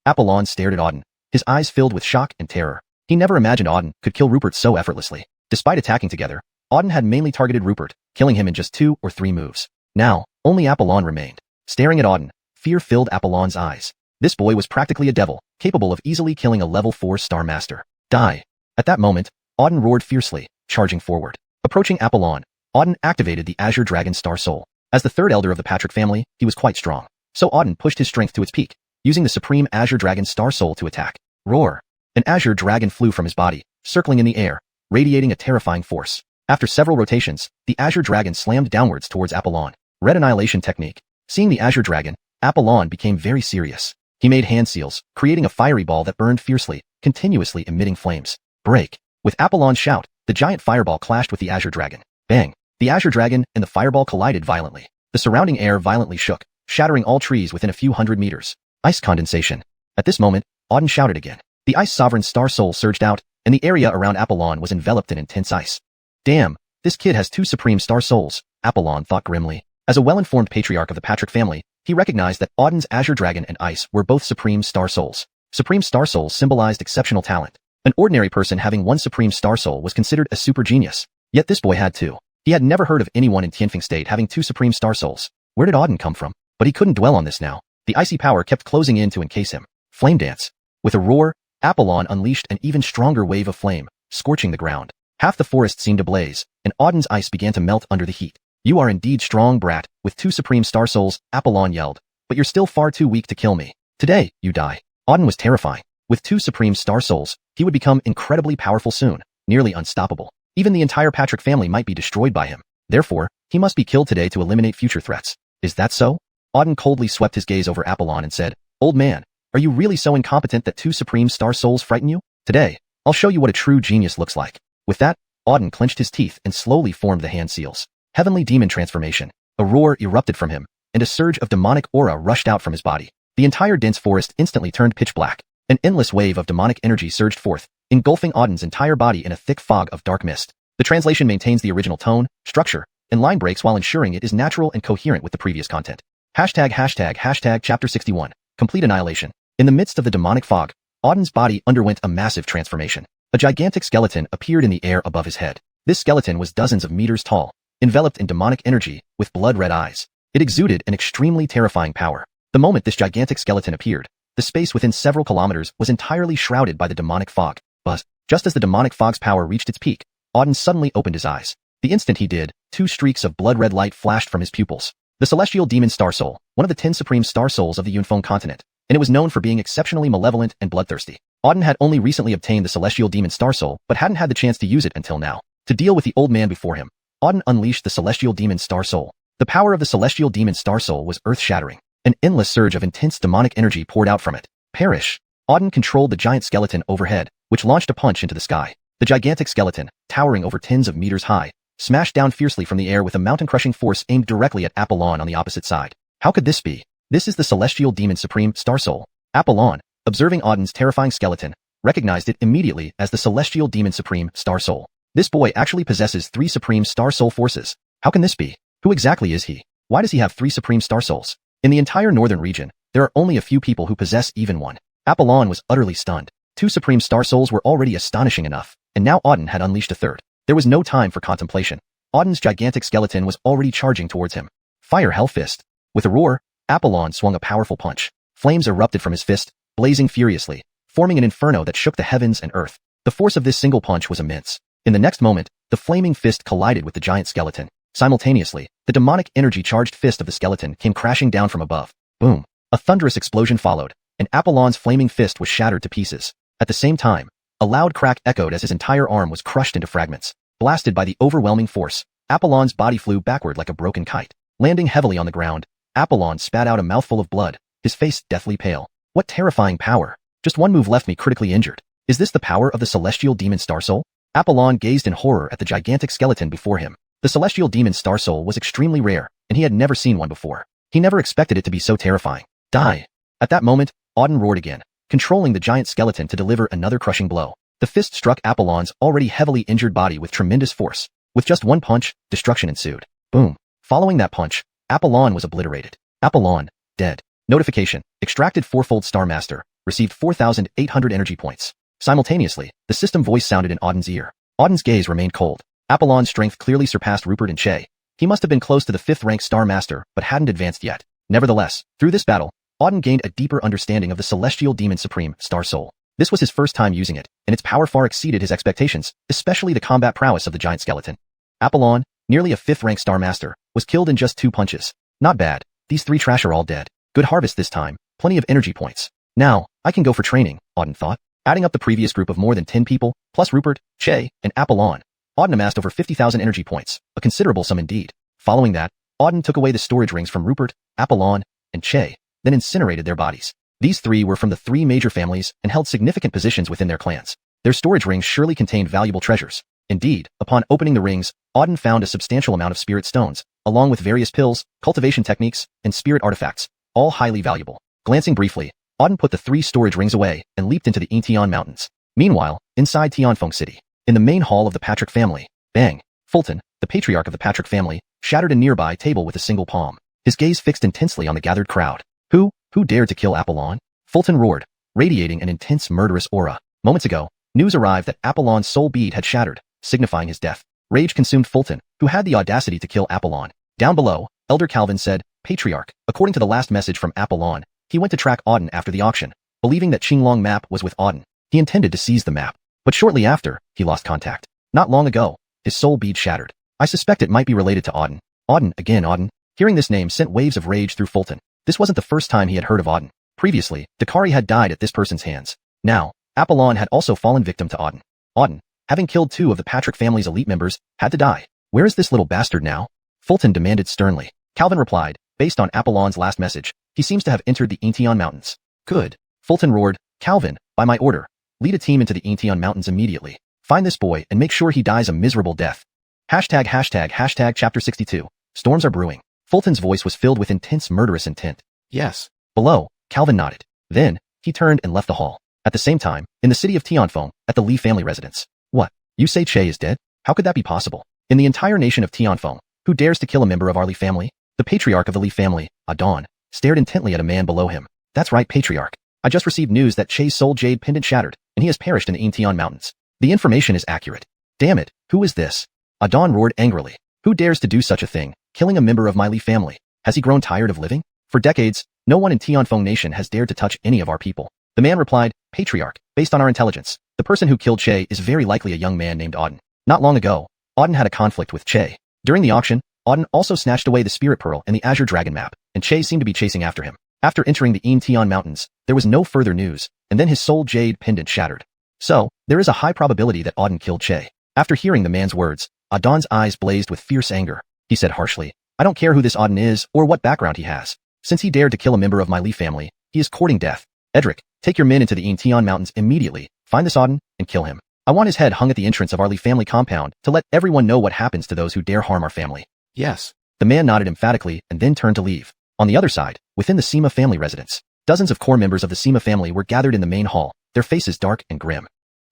Apollon stared at Auden, his eyes filled with shock and terror. He never imagined Auden could kill Rupert so effortlessly. Despite attacking together, Auden had mainly targeted Rupert, killing him in just 2 or 3 moves. Now, only Apollon remained. Staring at Auden, fear filled Apollon's eyes. This boy was practically a devil, capable of easily killing a level 4 Star Master. Die. At that moment, Auden roared fiercely, charging forward. Approaching Apollon, Auden activated the Azure Dragon Star Soul. As the third elder of the Patrick family, he was quite strong. So Auden pushed his strength to its peak, using the Supreme Azure Dragon Star Soul to attack. Roar. An Azure Dragon flew from his body, circling in the air, radiating a terrifying force. After several rotations, the Azure Dragon slammed downwards towards Apollon. Red Annihilation Technique. Seeing the Azure Dragon, Apollon became very serious. He made hand seals, creating a fiery ball that burned fiercely, continuously emitting flames. Break. With Apollon's shout, the giant fireball clashed with the Azure Dragon. Bang. The Azure Dragon and the fireball collided violently. The surrounding air violently shook, shattering all trees within a few hundred meters. Ice condensation. At this moment, Auden shouted again. The Ice Sovereign Star Soul surged out, and the area around Apollon was enveloped in intense ice. Damn, this kid has 2 Supreme Star Souls, Apollon thought grimly. As a well-informed patriarch of the Patrick family, he recognized that Auden's Azure Dragon and Ice were both Supreme Star Souls. Supreme Star Souls symbolized exceptional talent. An ordinary person having 1 Supreme Star Soul was considered a super genius. Yet this boy had 2. He had never heard of anyone in Tianfeng State having 2 Supreme Star Souls. Where did Auden come from? But he couldn't dwell on this now. The icy power kept closing in to encase him. Flame dance. With a roar, Apollon unleashed an even stronger wave of flame, scorching the ground. Half the forest seemed ablaze, and Auden's ice began to melt under the heat. You are indeed strong, brat, with 2 Supreme Star Souls, Apollon yelled. But you're still far too weak to kill me. Today, you die. Auden was terrifying. With 2 Supreme Star Souls, he would become incredibly powerful soon, nearly unstoppable. Even the entire Patrick family might be destroyed by him. Therefore, he must be killed today to eliminate future threats. Is that so? Auden coldly swept his gaze over Apollon and said, Old man, are you really so incompetent that 2 Supreme Star Souls frighten you? Today, I'll show you what a true genius looks like. With that, Auden clenched his teeth and slowly formed the hand seals. Heavenly Demon Transformation. A roar erupted from him, and a surge of demonic aura rushed out from his body. The entire dense forest instantly turned pitch black. An endless wave of demonic energy surged forth, engulfing Auden's entire body in a thick fog of dark mist. The translation maintains the original tone, structure, and line breaks while ensuring it is natural and coherent with the previous content. Hashtag Chapter 61. Complete Annihilation. In the midst of the demonic fog, Auden's body underwent a massive transformation. A gigantic skeleton appeared in the air above his head. This skeleton was dozens of meters tall, enveloped in demonic energy, with blood-red eyes. It exuded an extremely terrifying power. The moment this gigantic skeleton appeared, the space within several kilometers was entirely shrouded by the demonic fog. But, just as the demonic fog's power reached its peak, Auden suddenly opened his eyes. The instant he did, 2 streaks of blood-red light flashed from his pupils. The Celestial Demon Star Soul, one of the 10 Supreme Star Souls of the Yunfeng continent, and it was known for being exceptionally malevolent and bloodthirsty. Auden had only recently obtained the Celestial Demon Star Soul, but hadn't had the chance to use it until now. To deal with the old man before him, Auden unleashed the Celestial Demon Star Soul. The power of the Celestial Demon Star Soul was earth-shattering. An endless surge of intense demonic energy poured out from it. Perish! Auden controlled the giant skeleton overhead, which launched a punch into the sky. The gigantic skeleton, towering over tens of meters high, smashed down fiercely from the air with a mountain-crushing force aimed directly at Apollon on the opposite side. How could this be? This is the Celestial Demon Supreme Star Soul. Apollon, observing Auden's terrifying skeleton, recognized it immediately as the Celestial Demon Supreme Star Soul. This boy actually possesses 3 Supreme Star Soul forces. How can this be? Who exactly is he? Why does he have 3 Supreme Star Souls? In the entire northern region, there are only a few people who possess even one. Apollon was utterly stunned. 2 Supreme Star Souls were already astonishing enough, and now Auden had unleashed a third. There was no time for contemplation. Auden's gigantic skeleton was already charging towards him. Fire Hell Fist. With a roar, Apollon swung a powerful punch. Flames erupted from his fist, blazing furiously, forming an inferno that shook the heavens and earth. The force of this single punch was immense. In the next moment, the flaming fist collided with the giant skeleton. Simultaneously, the demonic energy-charged fist of the skeleton came crashing down from above. Boom! A thunderous explosion followed, and Apollon's flaming fist was shattered to pieces. At the same time, a loud crack echoed as his entire arm was crushed into fragments. Blasted by the overwhelming force, Apollon's body flew backward like a broken kite. Landing heavily on the ground, Apollon spat out a mouthful of blood, his face deathly pale. What terrifying power! Just one move left me critically injured. Is this the power of the celestial demon Starsoul? Apollon gazed in horror at the gigantic skeleton before him. The celestial demon Starsoul was extremely rare, and he had never seen one before. He never expected it to be so terrifying. Die! At that moment, Auden roared again, controlling the giant skeleton to deliver another crushing blow. The fist struck Apollon's already heavily injured body with tremendous force. With just one punch, destruction ensued. Boom! Following that punch, Apollon was obliterated. Apollon, dead. Notification, extracted fourfold Star Master, received 4,800 energy points. Simultaneously, the system voice sounded in Auden's ear. Auden's gaze remained cold. Apollon's strength clearly surpassed Rupert and Che. He must have been close to the 5th-rank Star Master, but hadn't advanced yet. Nevertheless, through this battle, Auden gained a deeper understanding of the celestial demon Supreme Star Soul. This was his first time using it, and its power far exceeded his expectations, especially the combat prowess of the giant skeleton. Apollon, nearly a 5th-rank Star Master, was killed in just 2 punches. Not bad. These 3 trash are all dead. Good harvest this time. Plenty of energy points. Now, I can go for training, Auden thought. Adding up the previous group of more than 10 people, plus Rupert, Che, and Apollon, Auden amassed over 50,000 energy points, a considerable sum indeed. Following that, Auden took away the storage rings from Rupert, Apollon, and Che, then incinerated their bodies. These 3 were from the 3 major families and held significant positions within their clans. Their storage rings surely contained valuable treasures. Indeed, upon opening the rings, Auden found a substantial amount of spirit stones, along with various pills, cultivation techniques, and spirit artifacts, all highly valuable. Glancing briefly, Auden put the 3 storage rings away and leaped into the Intian Mountains. Meanwhile, inside Tianfeng City, in the main hall of the Patrick family, bang! Fulton, the patriarch of the Patrick family, shattered a nearby table with a single palm. His gaze fixed intensely on the gathered crowd. Who dared to kill Apollon? Fulton roared, radiating an intense murderous aura. Moments ago, news arrived that Apollon's soul bead had shattered, signifying his death. Rage consumed Fulton, who had the audacity to kill Apollon. Down below, Elder Calvin said, Patriarch, according to the last message from Apollon, he went to track Auden after the auction, believing that Qinglong map was with Auden. He intended to seize the map, but shortly after, he lost contact. Not long ago, his soul bead shattered. I suspect it might be related to Auden. Auden. Hearing this name sent waves of rage through Fulton. This wasn't the first time he had heard of Auden. Previously, Dakari had died at this person's hands. Now, Apollon had also fallen victim to Auden. Auden, having killed 2 of the Patrick family's elite members, had to die. Where is this little bastard now? Fulton demanded sternly. Calvin replied, based on Apollon's last message, he seems to have entered the Intian Mountains. Good. Fulton roared, Calvin, by my order, lead a team into the Intian Mountains immediately. Find this boy and make sure he dies a miserable death. Hashtag chapter 62. Storms are brewing. Fulton's voice was filled with intense murderous intent. Yes. Below, Calvin nodded. Then, he turned and left the hall. At the same time, in the city of Tianfeng, at the Li family residence. What? You say Che is dead? How could that be possible? In the entire nation of Tianfeng, who dares to kill a member of our Li family? The patriarch of the Li family, Auden, stared intently at a man below him. That's right, patriarch. I just received news that Che's soul jade pendant shattered, and he has perished in the Intian Mountains. The information is accurate. Damn it, who is this? Auden roared angrily. Who dares to do such a thing, killing a member of my Li family? Has he grown tired of living? For decades, no one in Tianfeng Nation has dared to touch any of our people. The man replied, Patriarch, based on our intelligence, the person who killed Che is very likely a young man named Auden. Not long ago, Auden had a conflict with Che. During the auction, Auden also snatched away the Spirit Pearl and the Azure Dragon map, and Che seemed to be chasing after him. After entering the Intian Mountains, there was no further news, and then his soul jade pendant shattered. So, there is a high probability that Auden killed Che. After hearing the man's words, Auden's eyes blazed with fierce anger. He said harshly, I don't care who this Auden is or what background he has. Since he dared to kill a member of my Li family, he is courting death. Edric, take your men into the Intian Mountains immediately, find this Auden, and kill him. I want his head hung at the entrance of our Li family compound to let everyone know what happens to those who dare harm our family. Yes. The man nodded emphatically and then turned to leave. On the other side, within the Sima family residence, dozens of core members of the Sima family were gathered in the main hall, their faces dark and grim.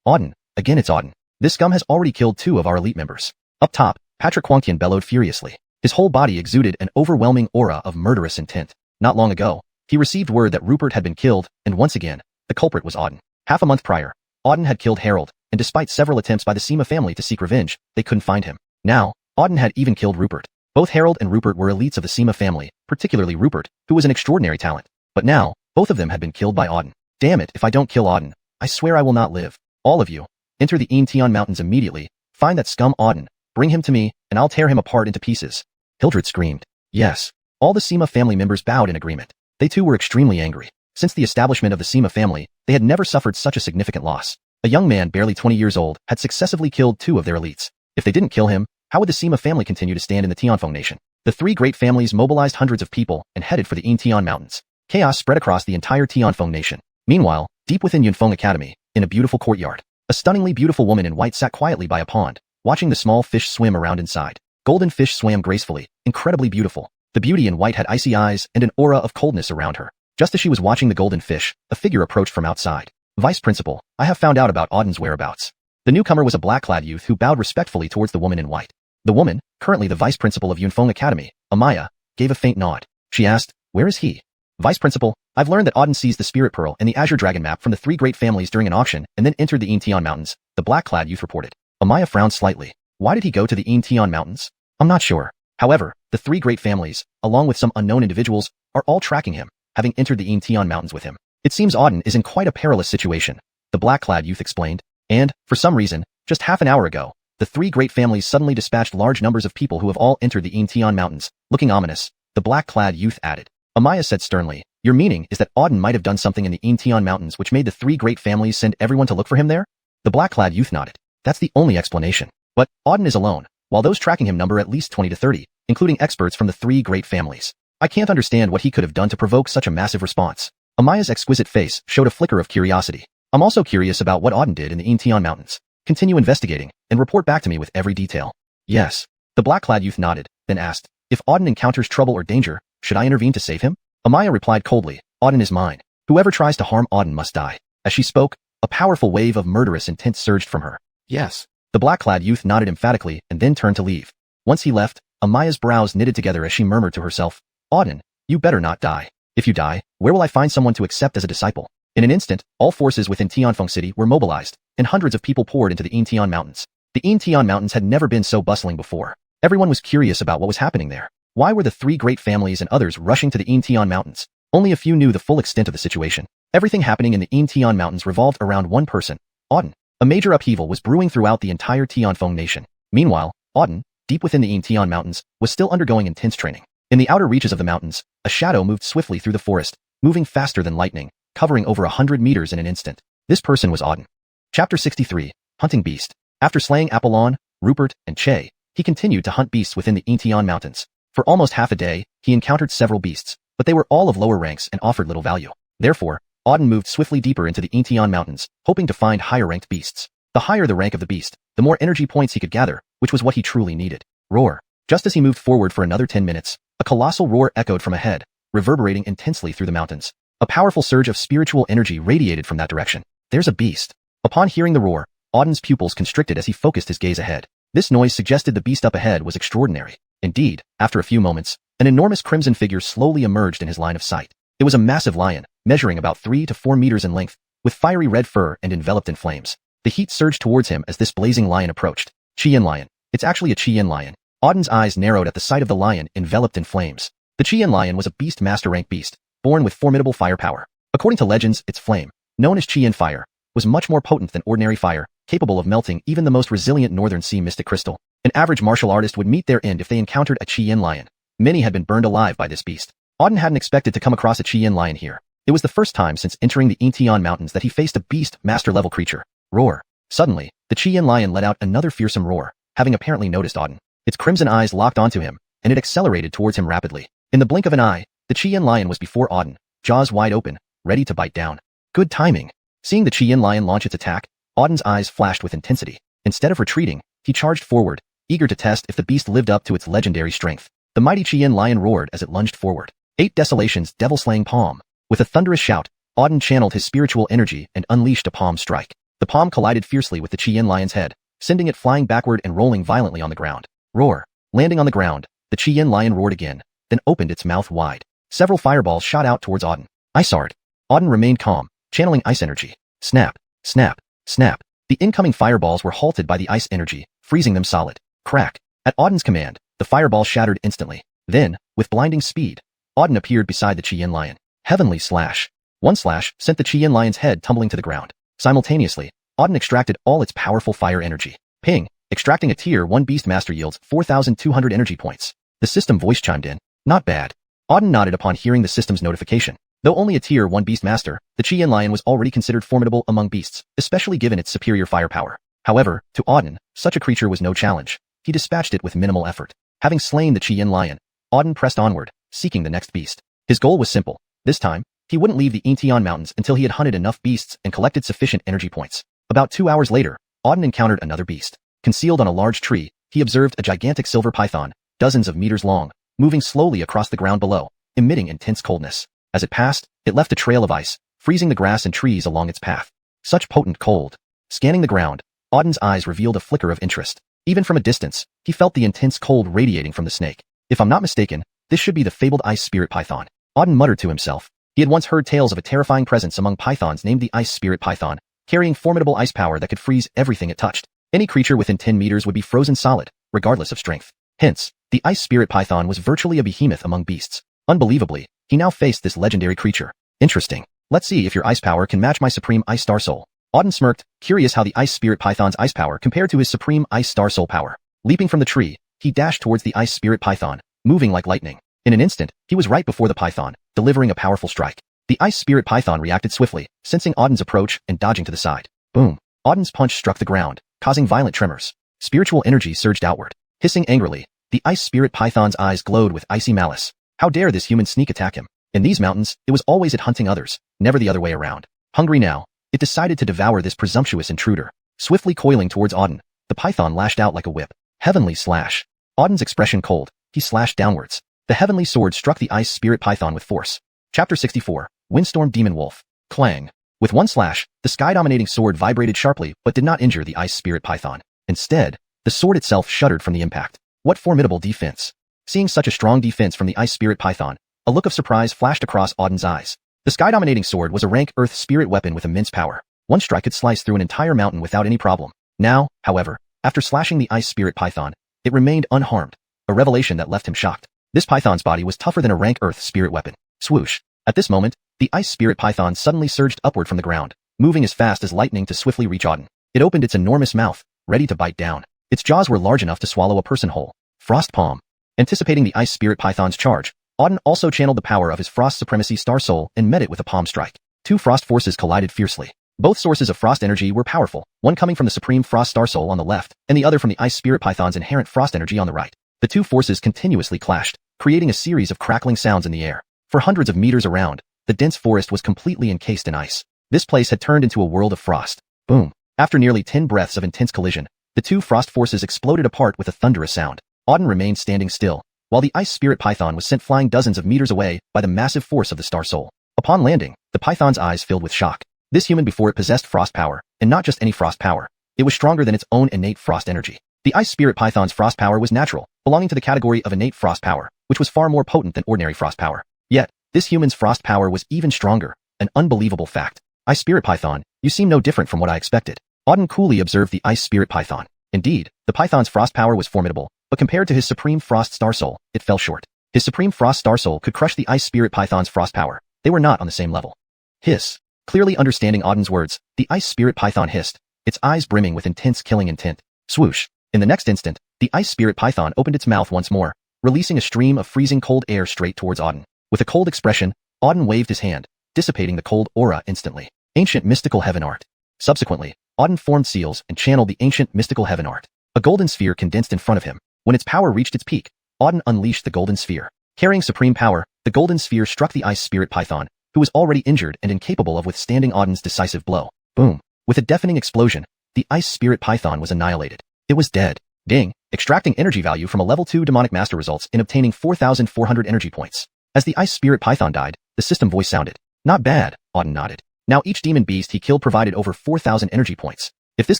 Auden, again it's Auden. This scum has already killed 2 of our elite members. Up top, Patrick Huangtian bellowed furiously. His whole body exuded an overwhelming aura of murderous intent. Not long ago, he received word that Rupert had been killed, and once again, the culprit was Auden. Half a month prior, Auden had killed Harold, and despite several attempts by the Sima family to seek revenge, they couldn't find him. Now, Auden had even killed Rupert. Both Harold and Rupert were elites of the Sima family, particularly Rupert, who was an extraordinary talent. But now, both of them had been killed by Auden. Damn it, if I don't kill Auden, I swear I will not live. All of you, enter the Intian Mountains immediately, find that scum Auden, bring him to me, and I'll tear him apart into pieces. Hildred screamed. Yes. All the Sima family members bowed in agreement. They too were extremely angry. Since the establishment of the Sima family, they had never suffered such a significant loss. A young man barely 20 years old had successively killed 2 of their elites. If they didn't kill him, how would the Sima family continue to stand in the Tianfeng nation? The 3 great families mobilized hundreds of people and headed for the Intian Mountains. Chaos spread across the entire Tianfeng nation. Meanwhile, deep within Yunfeng Academy, in a beautiful courtyard, a stunningly beautiful woman in white sat quietly by a pond, watching the small fish swim around inside. Golden fish swam gracefully, incredibly beautiful. The beauty in white had icy eyes and an aura of coldness around her. Just as she was watching the golden fish, a figure approached from outside. Vice Principal, I have found out about Auden's whereabouts. The newcomer was a black-clad youth who bowed respectfully towards the woman in white. The woman, currently the Vice Principal of Yunfeng Academy, Amaya, gave a faint nod. She asked, where is he? Vice Principal, I've learned that Auden seized the Spirit Pearl and the Azure Dragon map from the 3 great families during an auction and then entered the Intian Mountains, the black-clad youth reported. Amaya frowned slightly. Why did he go to the Intian Mountains? I'm not sure. However, the 3 great families, along with some unknown individuals, are all tracking him, having entered the Intian Mountains with him. It seems Auden is in quite a perilous situation, the black-clad youth explained. And, for some reason, just half an hour ago, the 3 great families suddenly dispatched large numbers of people who have all entered the Intian Mountains, looking ominous, the black-clad youth added. Amaya said sternly, your meaning is that Auden might have done something in the Intian Mountains which made the 3 great families send everyone to look for him there? The black-clad youth nodded. That's the only explanation. But, Auden is alone, while those tracking him number at least 20 to 30, including experts from the 3 great families. I can't understand what he could have done to provoke such a massive response. Amaya's exquisite face showed a flicker of curiosity. I'm also curious about what Auden did in the Intian Mountains. Continue investigating, and report back to me with every detail. Yes. The black-clad youth nodded, then asked, if Auden encounters trouble or danger, should I intervene to save him? Amaya replied coldly, Auden is mine. Whoever tries to harm Auden must die. As she spoke, a powerful wave of murderous intent surged from her. Yes. The black-clad youth nodded emphatically and then turned to leave. Once he left, Amaya's brows knitted together as she murmured to herself, Auden, you better not die. If you die, where will I find someone to accept as a disciple? In an instant, all forces within Tianfeng City were mobilized, and hundreds of people poured into the Intian Mountains. The Intian Mountains had never been so bustling before. Everyone was curious about what was happening there. Why were the 3 great families and others rushing to the Intian Mountains? Only a few knew the full extent of the situation. Everything happening in the Intian Mountains revolved around one person, Auden. A major upheaval was brewing throughout the entire Tianfeng nation. Meanwhile, Auden, deep within the Intian Mountains, was still undergoing intense training. In the outer reaches of the mountains, a shadow moved swiftly through the forest, moving faster than lightning, covering over 100 meters in an instant. This person was Auden. Chapter 63, Hunting Beast. After slaying Apollon, Rupert, and Che, he continued to hunt beasts within the Intian Mountains. For almost half a day, he encountered several beasts, but they were all of lower ranks and offered little value. Therefore, Auden moved swiftly deeper into the Intian Mountains, hoping to find higher-ranked beasts. The higher the rank of the beast, the more energy points he could gather, which was what he truly needed. Roar. Just as he moved forward for another 10 minutes, a colossal roar echoed from ahead, reverberating intensely through the mountains. A powerful surge of spiritual energy radiated from that direction. There's a beast. Upon hearing the roar, Auden's pupils constricted as he focused his gaze ahead. This noise suggested the beast up ahead was extraordinary. Indeed, after a few moments, an enormous crimson figure slowly emerged in his line of sight. It was a massive lion, measuring about 3 to 4 meters in length, with fiery red fur and enveloped in flames. The heat surged towards him as this blazing lion approached. Xiuxian lion. It's actually a Xiuxian lion. Auden's eyes narrowed at the sight of the lion enveloped in flames. The Xiuxian lion was a beast master rank beast, born with formidable firepower. According to legends, its flame, known as Xiuxian fire, was much more potent than ordinary fire, capable of melting even the most resilient northern sea mystic crystal. An average martial artist would meet their end if they encountered a Xiuxian lion. Many had been burned alive by this beast. Auden hadn't expected to come across a Xiuxian lion here. It was the first time since entering the Intian Mountains that he faced a beast master-level creature. Roar. Suddenly, the Xiuxian lion let out another fearsome roar, having apparently noticed Auden. Its crimson eyes locked onto him, and it accelerated towards him rapidly. In the blink of an eye, the Xiuxian lion was before Auden, jaws wide open, ready to bite down. Good timing. Seeing the Xiuxian lion launch its attack, Auden's eyes flashed with intensity. Instead of retreating, he charged forward, eager to test if the beast lived up to its legendary strength. The mighty Xiuxian lion roared as it lunged forward. 8 Desolation's devil-slaying palm. With a thunderous shout, Auden channeled his spiritual energy and unleashed a palm strike. The palm collided fiercely with the Xiuxian lion's head, sending it flying backward and rolling violently on the ground. Roar. Landing on the ground, the Xiuxian lion roared again, then opened its mouth wide. Several fireballs shot out towards Auden. Ice Art. Auden remained calm, channeling ice energy. Snap, snap, snap. The incoming fireballs were halted by the ice energy, freezing them solid. Crack. At Auden's command, the fireball shattered instantly. Then, with blinding speed, Auden appeared beside the Qian lion. Heavenly slash. One slash sent the Qian lion's head tumbling to the ground. Simultaneously, Auden extracted all its powerful fire energy. Ping. Extracting a Tier 1 Beast Master yields 4,200 energy points. The system voice chimed in. Not bad. Auden nodded upon hearing the system's notification. Though only a Tier 1 Beast Master, the Qian lion was already considered formidable among beasts, especially given its superior firepower. However, to Auden, such a creature was no challenge. He dispatched it with minimal effort. Having slain the Qian lion, Auden pressed onward, seeking the next beast. His goal was simple. This time, he wouldn't leave the Intian Mountains until he had hunted enough beasts and collected sufficient energy points. About 2 hours later, Auden encountered another beast. Concealed on a large tree, he observed a gigantic silver python, dozens of meters long, moving slowly across the ground below, emitting intense coldness. As it passed, it left a trail of ice, freezing the grass and trees along its path. Such potent cold. Scanning the ground, Auden's eyes revealed a flicker of interest. Even from a distance, he felt the intense cold radiating from the snake. If I'm not mistaken, this should be the fabled ice spirit python. Auden muttered to himself. He had once heard tales of a terrifying presence among pythons named the ice spirit python, carrying formidable ice power that could freeze everything it touched. Any creature within 10 meters would be frozen solid, regardless of strength. Hence, the ice spirit python was virtually a behemoth among beasts. Unbelievably, he now faced this legendary creature. Interesting. Let's see if your ice power can match my supreme ice star soul. Auden smirked, curious how the ice spirit python's ice power compared to his supreme ice star soul power. Leaping from the tree, he dashed towards the ice spirit python, moving like lightning. In an instant, he was right before the python, delivering a powerful strike. The ice spirit python reacted swiftly, sensing Auden's approach and dodging to the side. Boom. Auden's punch struck the ground, causing violent tremors. Spiritual energy surged outward. Hissing angrily, the ice spirit python's eyes glowed with icy malice. How dare this human sneak attack him? In these mountains, it was always at hunting others, never the other way around. Hungry now, it decided to devour this presumptuous intruder. Swiftly coiling towards Auden, the python lashed out like a whip. Heavenly slash. Auden's expression cold, he slashed downwards. The heavenly sword struck the ice spirit python with force. Chapter 64, Windstorm Demon Wolf. Clang. With one slash, the sky-dominating sword vibrated sharply but did not injure the ice spirit python. Instead, the sword itself shuddered from the impact. What formidable defense. Seeing such a strong defense from the ice spirit python, a look of surprise flashed across Auden's eyes. The sky-dominating sword was a rank earth spirit weapon with immense power. One strike could slice through an entire mountain without any problem. Now, however, after slashing the ice spirit python, it remained unharmed, a revelation that left him shocked. This python's body was tougher than a rank earth spirit weapon. Swoosh. At this moment, the ice spirit python suddenly surged upward from the ground, moving as fast as lightning to swiftly reach Auden. It opened its enormous mouth, ready to bite down. Its jaws were large enough to swallow a person whole. Frost Palm. Anticipating the ice spirit python's charge, Auden also channeled the power of his Frost Supremacy Star Soul and met it with a palm strike. Two frost forces collided fiercely. Both sources of frost energy were powerful, one coming from the Supreme Frost Star Soul on the left, and the other from the ice spirit python's inherent frost energy on the right. The two forces continuously clashed, creating a series of crackling sounds in the air. For hundreds of meters around, the dense forest was completely encased in ice. This place had turned into a world of frost. Boom. After nearly 10 breaths of intense collision, the two frost forces exploded apart with a thunderous sound. Auden remained standing still, while the ice spirit python was sent flying dozens of meters away by the massive force of the Star Soul. Upon landing, the python's eyes filled with shock. This human before it possessed frost power, and not just any frost power. It was stronger than its own innate frost energy. The ice spirit python's frost power was natural, belonging to the category of innate frost power, which was far more potent than ordinary frost power. Yet, this human's frost power was even stronger, an unbelievable fact. Ice spirit python, you seem no different from what I expected. Auden coolly observed the ice spirit python. Indeed, the python's frost power was formidable, but compared to his Supreme Frost Star Soul, it fell short. His Supreme Frost Star Soul could crush the ice spirit python's frost power. They were not on the same level. Hiss. Clearly understanding Auden's words, the ice spirit python hissed, its eyes brimming with intense killing intent. Swoosh. In the next instant, the ice spirit python opened its mouth once more, releasing a stream of freezing cold air straight towards Auden. With a cold expression, Auden waved his hand, dissipating the cold aura instantly. Ancient mystical heaven art. Subsequently, Auden formed seals and channeled the ancient mystical heaven art. A golden sphere condensed in front of him. When its power reached its peak, Auden unleashed the golden sphere. Carrying supreme power, the golden sphere struck the ice spirit python, who was already injured and incapable of withstanding Auden's decisive blow. Boom. With a deafening explosion, the ice spirit python was annihilated. It was dead. Ding. Extracting energy value from a level 2 demonic master results in obtaining 4,400 energy points. As the ice spirit python died, the system voice sounded. Not bad, Auden nodded. Now each demon beast he killed provided over 4,000 energy points. If this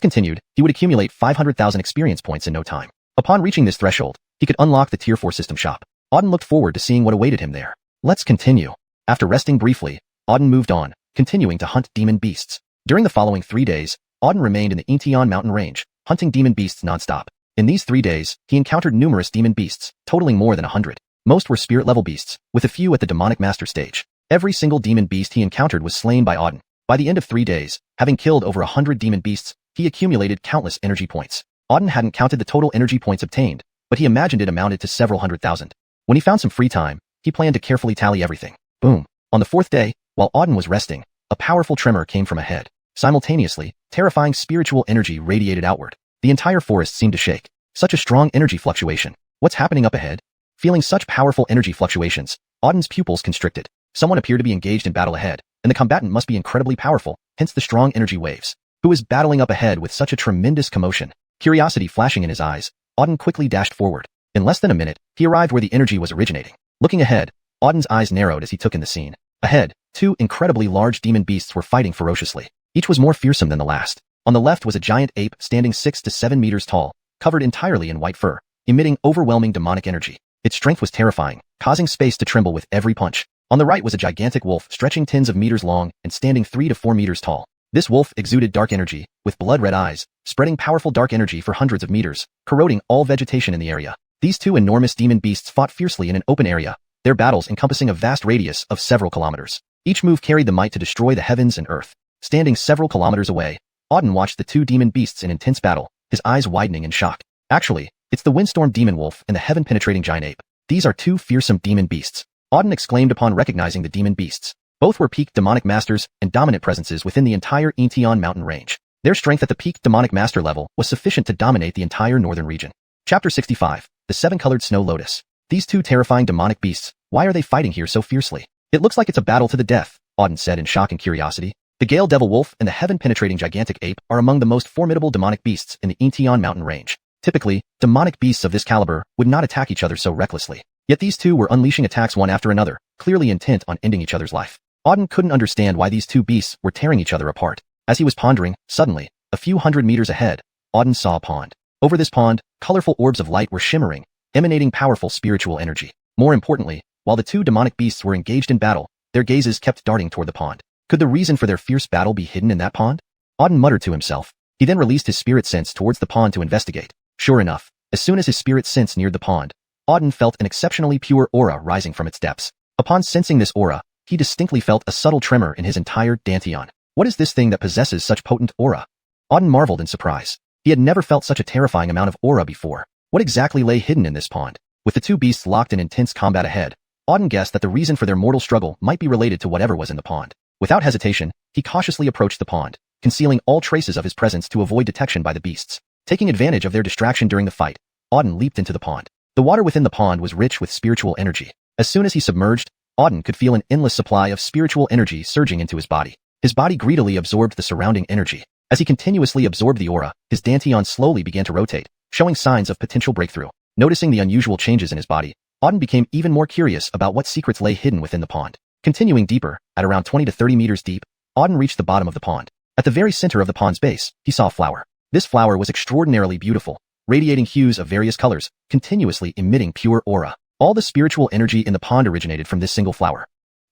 continued, he would accumulate 500,000 experience points in no time. Upon reaching this threshold, he could unlock the Tier 4 system shop. Auden looked forward to seeing what awaited him there. Let's continue. After resting briefly, Auden moved on, continuing to hunt demon beasts. During the following 3 days, Auden remained in the Intian mountain range, hunting demon beasts non-stop. In these 3 days, he encountered numerous demon beasts, totaling more than 100. Most were spirit-level beasts, with a few at the demonic master stage. Every single demon beast he encountered was slain by Auden. By the end of 3 days, having killed over 100 demon beasts, he accumulated countless energy points. Auden hadn't counted the total energy points obtained, but he imagined it amounted to several 100,000. When he found some free time, he planned to carefully tally everything. Boom. On the 4th day, while Auden was resting, a powerful tremor came from ahead. Simultaneously, terrifying spiritual energy radiated outward. The entire forest seemed to shake. Such a strong energy fluctuation. What's happening up ahead? Feeling such powerful energy fluctuations, Auden's pupils constricted. Someone appeared to be engaged in battle ahead, and the combatant must be incredibly powerful, hence the strong energy waves. Who is battling up ahead with such a tremendous commotion? Curiosity flashing in his eyes, Auden quickly dashed forward. In less than a minute, he arrived where the energy was originating. Looking ahead, Auden's eyes narrowed as he took in the scene. Ahead, 2 incredibly large demon beasts were fighting ferociously. Each was more fearsome than the last. On the left was a giant ape standing 6 to 7 meters tall, covered entirely in white fur, emitting overwhelming demonic energy. Its strength was terrifying, causing space to tremble with every punch. On the right was a gigantic wolf stretching tens of meters long and standing 3 to 4 meters tall. This wolf exuded dark energy, with blood-red eyes, spreading powerful dark energy for hundreds of meters, corroding all vegetation in the area. These 2 enormous demon beasts fought fiercely in an open area, their battles encompassing a vast radius of several kilometers. Each move carried the might to destroy the heavens and earth. Standing several kilometers away, Auden watched the 2 demon beasts in intense battle, his eyes widening in shock. Actually, it's the windstorm demon wolf and the heaven-penetrating giant ape. These are 2 fearsome demon beasts. Auden exclaimed upon recognizing the demon beasts. Both were peak demonic masters and dominant presences within the entire Intian mountain range. Their strength at the peak demonic master level was sufficient to dominate the entire northern region. Chapter 65. The 7-Colored Snow Lotus. These 2 terrifying demonic beasts, why are they fighting here so fiercely? It looks like it's a battle to the death, Auden said in shock and curiosity. The Gale Devil Wolf and the heaven-penetrating gigantic ape are among the most formidable demonic beasts in the Intian mountain range. Typically, demonic beasts of this caliber would not attack each other so recklessly. Yet these 2 were unleashing attacks one after another, clearly intent on ending each other's life. Auden couldn't understand why these 2 beasts were tearing each other apart. As he was pondering, suddenly, a few hundred meters ahead, Auden saw a pond. Over this pond, colorful orbs of light were shimmering, emanating powerful spiritual energy. More importantly, while the 2 demonic beasts were engaged in battle, their gazes kept darting toward the pond. Could the reason for their fierce battle be hidden in that pond? Auden muttered to himself. He then released his spirit sense towards the pond to investigate. Sure enough, as soon as his spirit sense neared the pond, Auden felt an exceptionally pure aura rising from its depths. Upon sensing this aura, he distinctly felt a subtle tremor in his entire dantian. What is this thing that possesses such potent aura? Auden marveled in surprise. He had never felt such a terrifying amount of aura before. What exactly lay hidden in this pond? With the 2 beasts locked in intense combat ahead, Auden guessed that the reason for their mortal struggle might be related to whatever was in the pond. Without hesitation, he cautiously approached the pond, concealing all traces of his presence to avoid detection by the beasts. Taking advantage of their distraction during the fight, Auden leaped into the pond. The water within the pond was rich with spiritual energy. As soon as he submerged, Auden could feel an endless supply of spiritual energy surging into his body. His body greedily absorbed the surrounding energy. As he continuously absorbed the aura, his dantian slowly began to rotate, showing signs of potential breakthrough. Noticing the unusual changes in his body, Auden became even more curious about what secrets lay hidden within the pond. Continuing deeper, at around 20 to 30 meters deep, Auden reached the bottom of the pond. At the very center of the pond's base, he saw a flower. This flower was extraordinarily beautiful, radiating hues of various colors, continuously emitting pure aura. All the spiritual energy in the pond originated from this single flower.